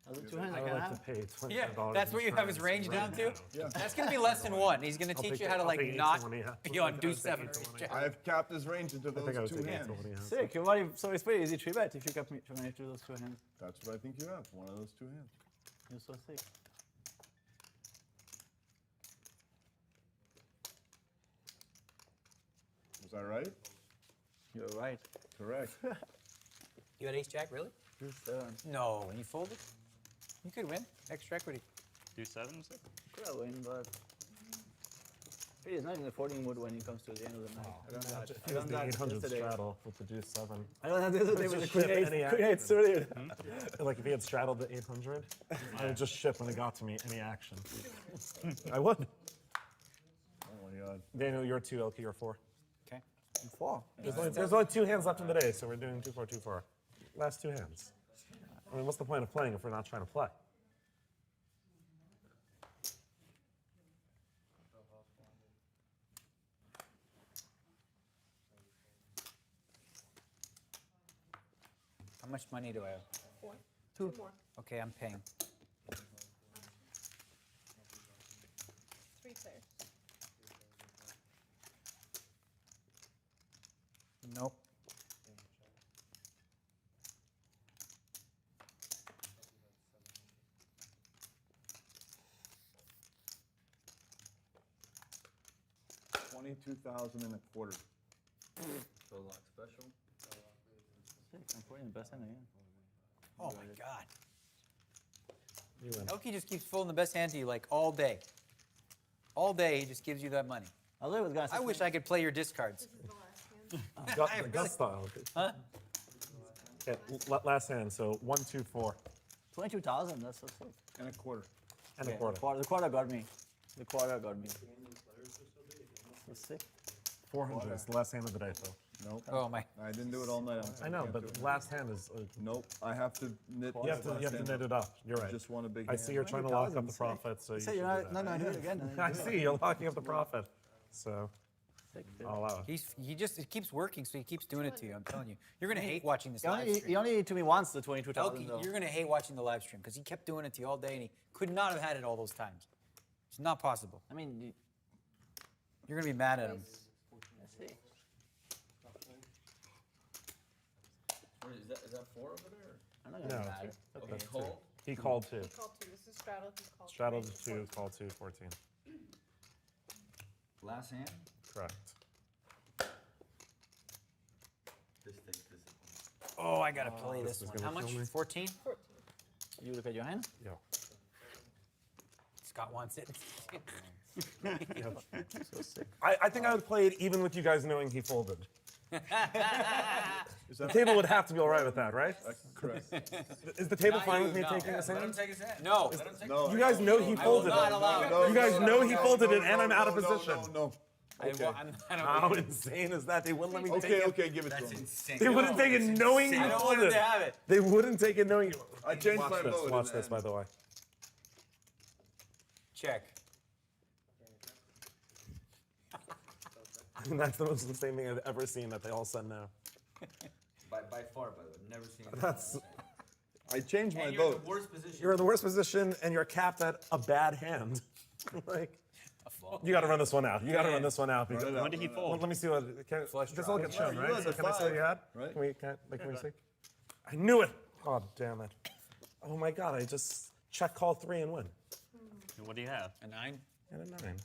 [SPEAKER 9] Are the two
[SPEAKER 17] I
[SPEAKER 9] hands I
[SPEAKER 14] would
[SPEAKER 9] can
[SPEAKER 14] like
[SPEAKER 9] have?
[SPEAKER 14] to pay $20
[SPEAKER 15] Yeah, that's where you have his range down to?
[SPEAKER 17] Yeah.
[SPEAKER 15] That's going to be less than one. He's going to
[SPEAKER 14] I'll
[SPEAKER 15] teach
[SPEAKER 14] take
[SPEAKER 15] you
[SPEAKER 14] it-
[SPEAKER 15] how to,
[SPEAKER 14] I'll
[SPEAKER 15] like,
[SPEAKER 14] take
[SPEAKER 15] not
[SPEAKER 14] 8 to 1, yeah.
[SPEAKER 15] be on
[SPEAKER 14] I
[SPEAKER 15] deuce
[SPEAKER 14] would take
[SPEAKER 15] 7
[SPEAKER 14] 8
[SPEAKER 15] or
[SPEAKER 14] to
[SPEAKER 15] ace
[SPEAKER 14] 1,
[SPEAKER 15] jack.
[SPEAKER 17] I have capped his range into
[SPEAKER 14] I think I
[SPEAKER 17] those
[SPEAKER 14] would
[SPEAKER 17] two
[SPEAKER 14] take 8
[SPEAKER 17] hands.
[SPEAKER 14] to 1, yeah.
[SPEAKER 9] Sick. What if, so it's pretty easy 3-bet if you can manage to do those two hands.
[SPEAKER 17] That's what I think you have, one of those two hands.
[SPEAKER 9] You're so sick.
[SPEAKER 17] Was I right?
[SPEAKER 9] You're right.
[SPEAKER 17] Correct.
[SPEAKER 15] You had ace jack, really?
[SPEAKER 9] Deuce 7.
[SPEAKER 15] No, and you folded? You could win. Extra equity.
[SPEAKER 11] Do 7, you said?
[SPEAKER 9] Could have win, but it's not in the 14 mood when it comes to the end of the night. I don't know.
[SPEAKER 14] If he was the 800 straddle with the deuce 7.
[SPEAKER 9] I don't know this
[SPEAKER 14] Let's
[SPEAKER 9] with the
[SPEAKER 14] just
[SPEAKER 9] queen
[SPEAKER 14] ship any
[SPEAKER 9] 8 suited.
[SPEAKER 14] Like if he had straddled the 800, I would just ship when it got to me any action. I would.
[SPEAKER 17] Oh my god.
[SPEAKER 14] Daniel, you're 2, ElkY, you're 4.
[SPEAKER 15] Okay.
[SPEAKER 9] 4.
[SPEAKER 14] There's only 2 hands left in the day, so we're doing 2-4, 2-4. Last 2 hands. I mean, what's the point of playing if we're not trying to play?
[SPEAKER 15] How much money do I have?
[SPEAKER 12] 4.
[SPEAKER 9] 2
[SPEAKER 12] more.
[SPEAKER 15] Okay, I'm paying.
[SPEAKER 12] 3 players.
[SPEAKER 15] Nope.
[SPEAKER 17] $22,025.
[SPEAKER 19] So Laak special.
[SPEAKER 9] Sick. I'm putting the best hand again.
[SPEAKER 15] Oh my god.
[SPEAKER 14] You win.
[SPEAKER 15] ElkY just keeps folding the best hand to you like all day. All day he just gives you that money.
[SPEAKER 9] I live with guys.
[SPEAKER 15] I wish I could play your discards.
[SPEAKER 12] This is the last hand.
[SPEAKER 14] Gut style.
[SPEAKER 15] Huh?
[SPEAKER 14] Okay, last hand, so 1, 2, 4.
[SPEAKER 9] 22,000. That's so sick.
[SPEAKER 17] And a quarter.
[SPEAKER 14] And a
[SPEAKER 9] Yeah,
[SPEAKER 14] quarter.
[SPEAKER 9] The quarter got me. The quarter got me. That's sick.
[SPEAKER 14] 400 is the last hand of the day, Phil.
[SPEAKER 17] Nope.
[SPEAKER 15] Oh my.
[SPEAKER 17] I didn't do it all night.
[SPEAKER 14] I know, but last hand is.
[SPEAKER 17] Nope. I have to knit.
[SPEAKER 14] You have to knit it up. You're right.
[SPEAKER 17] Just want a big
[SPEAKER 14] I
[SPEAKER 17] hand.
[SPEAKER 14] see you're trying to lock up the profit, so you
[SPEAKER 9] Say
[SPEAKER 14] should
[SPEAKER 9] you're
[SPEAKER 14] do
[SPEAKER 9] not,
[SPEAKER 14] that.
[SPEAKER 9] no, do it again.
[SPEAKER 14] I see you're locking up the profit, so
[SPEAKER 9] Sick,
[SPEAKER 14] I'll allow it.
[SPEAKER 15] It keeps working, so he keeps doing it to you. I'm telling you, you're gonna hate watching this
[SPEAKER 9] He
[SPEAKER 15] live
[SPEAKER 9] only,
[SPEAKER 15] stream.
[SPEAKER 9] he only did it to me once, the 22,000 though.
[SPEAKER 15] ElkY, you're gonna hate watching the live stream because he kept doing it to you all day, and he could not have had it all those times. It's not possible.
[SPEAKER 9] I mean,
[SPEAKER 15] You're gonna be mad at him.
[SPEAKER 9] let's see.
[SPEAKER 19] Is that 4 over there?
[SPEAKER 9] I'm not
[SPEAKER 14] No,
[SPEAKER 9] gonna be mad.
[SPEAKER 19] Okay,
[SPEAKER 14] that's
[SPEAKER 19] hold.
[SPEAKER 14] 2. He called 2.
[SPEAKER 12] He called 2. This is straddle. He called
[SPEAKER 14] Straddle
[SPEAKER 12] 3.
[SPEAKER 14] 2, call 2, 14.
[SPEAKER 19] Last hand.
[SPEAKER 14] Correct.
[SPEAKER 19] This thing.
[SPEAKER 15] Oh, I gotta play
[SPEAKER 14] this
[SPEAKER 15] this
[SPEAKER 14] is
[SPEAKER 15] one.
[SPEAKER 14] gonna
[SPEAKER 15] How much?
[SPEAKER 14] kill me.
[SPEAKER 15] 14?
[SPEAKER 12] 14.
[SPEAKER 9] You look at your hand?
[SPEAKER 14] Yeah.
[SPEAKER 15] Scott wants it.
[SPEAKER 9] So sick.
[SPEAKER 14] I think I would play it even with you guys knowing he folded.
[SPEAKER 17] Is
[SPEAKER 14] The
[SPEAKER 17] that
[SPEAKER 14] table would have to be all right with that, right?
[SPEAKER 17] correct?
[SPEAKER 14] Is the table
[SPEAKER 15] Not
[SPEAKER 14] fine
[SPEAKER 15] you,
[SPEAKER 14] with me
[SPEAKER 15] no.
[SPEAKER 14] taking this
[SPEAKER 19] Let him
[SPEAKER 14] hand?
[SPEAKER 19] take his hand.
[SPEAKER 15] No.
[SPEAKER 19] Let him take
[SPEAKER 17] No.
[SPEAKER 14] You guys know he
[SPEAKER 15] I will
[SPEAKER 14] folded
[SPEAKER 15] not
[SPEAKER 14] it.
[SPEAKER 15] allow it.
[SPEAKER 14] You guys know he folded it, and I'm out of position.
[SPEAKER 17] No. Okay.
[SPEAKER 15] I don't
[SPEAKER 14] How insane is that? They wouldn't let me take
[SPEAKER 17] Okay,
[SPEAKER 14] it.
[SPEAKER 17] okay, give it to
[SPEAKER 19] That's
[SPEAKER 17] him.
[SPEAKER 19] insane.
[SPEAKER 14] They wouldn't take it knowing you
[SPEAKER 15] I don't want him
[SPEAKER 14] folded.
[SPEAKER 15] to have it.
[SPEAKER 14] They wouldn't take it knowing you.
[SPEAKER 17] I changed
[SPEAKER 14] Watch
[SPEAKER 17] my
[SPEAKER 14] this.
[SPEAKER 17] vote
[SPEAKER 14] Watch
[SPEAKER 17] in
[SPEAKER 14] this,
[SPEAKER 17] the
[SPEAKER 14] by
[SPEAKER 17] end.
[SPEAKER 14] the way.
[SPEAKER 15] Check.
[SPEAKER 14] And that's the most insane thing I've ever seen that they all said no.
[SPEAKER 19] By far, by the way. Never seen it.
[SPEAKER 14] That's.
[SPEAKER 17] I changed my
[SPEAKER 19] And you're in
[SPEAKER 17] vote.
[SPEAKER 19] the worst position.
[SPEAKER 14] You're in the worst position, and you're capped at a bad hand. Like, you got to run this one out. You got to run this one out because.
[SPEAKER 17] Run it out,
[SPEAKER 11] When did he
[SPEAKER 17] run it
[SPEAKER 11] fold?
[SPEAKER 14] Well, let me see what. This all gets shown,
[SPEAKER 17] you
[SPEAKER 14] right?
[SPEAKER 17] had
[SPEAKER 14] So
[SPEAKER 17] the
[SPEAKER 14] can I see what you had?
[SPEAKER 17] Right.
[SPEAKER 14] Can we see? I knew it. God damn it. Oh my God! I just check call 3 and win.
[SPEAKER 11] What do you have?
[SPEAKER 15] A 9?
[SPEAKER 14] And a 9.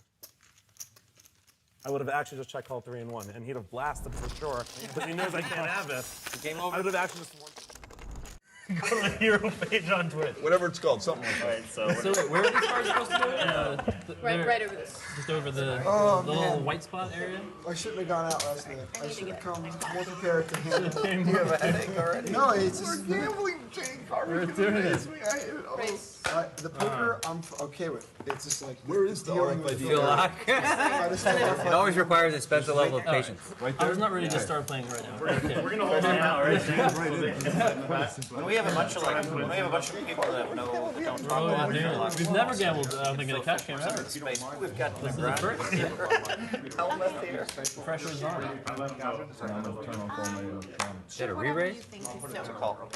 [SPEAKER 14] I would have actually just checked call 3 and 1, and he'd have blasted for sure, but he knows I can't have it.
[SPEAKER 15] Game
[SPEAKER 14] I
[SPEAKER 15] over.
[SPEAKER 14] would have actually just won.
[SPEAKER 10] Go to the hero page on Twitch.
[SPEAKER 2] Whatever it's called, something like that.
[SPEAKER 10] Alright, so
[SPEAKER 3] So where are these cards supposed to go?
[SPEAKER 12] Right over this.
[SPEAKER 3] Just over the,
[SPEAKER 20] Oh,
[SPEAKER 3] the little
[SPEAKER 20] man.
[SPEAKER 3] white spot area?
[SPEAKER 20] I shouldn't have gone out last night. I should have come more prepared to handle
[SPEAKER 3] Do
[SPEAKER 20] it.
[SPEAKER 3] you have a headache already?
[SPEAKER 20] No, it's just
[SPEAKER 17] Gambling, Jane
[SPEAKER 3] We're doing it.
[SPEAKER 17] I hate it all.
[SPEAKER 20] the poker, I'm okay with. It's just like
[SPEAKER 2] Where is the
[SPEAKER 20] dealing with
[SPEAKER 2] RFID?
[SPEAKER 20] the
[SPEAKER 15] Laak.
[SPEAKER 20] I just don't
[SPEAKER 15] It always requires a special level of
[SPEAKER 3] Alright.
[SPEAKER 15] patience.
[SPEAKER 3] I was not ready to start playing right now. Okay.
[SPEAKER 10] we're gonna hold it now, right?
[SPEAKER 7] When we have a bunch of people that know that don't talk about it,
[SPEAKER 3] We've never gambled, I don't think, in a cash game ever.
[SPEAKER 7] space, we've got
[SPEAKER 3] This is the first.
[SPEAKER 7] Hellmuth here.
[SPEAKER 3] Pressure's on.
[SPEAKER 19] So I'm gonna turn off all my comments.
[SPEAKER 15] Is that a re-raise?
[SPEAKER 7] It's a call.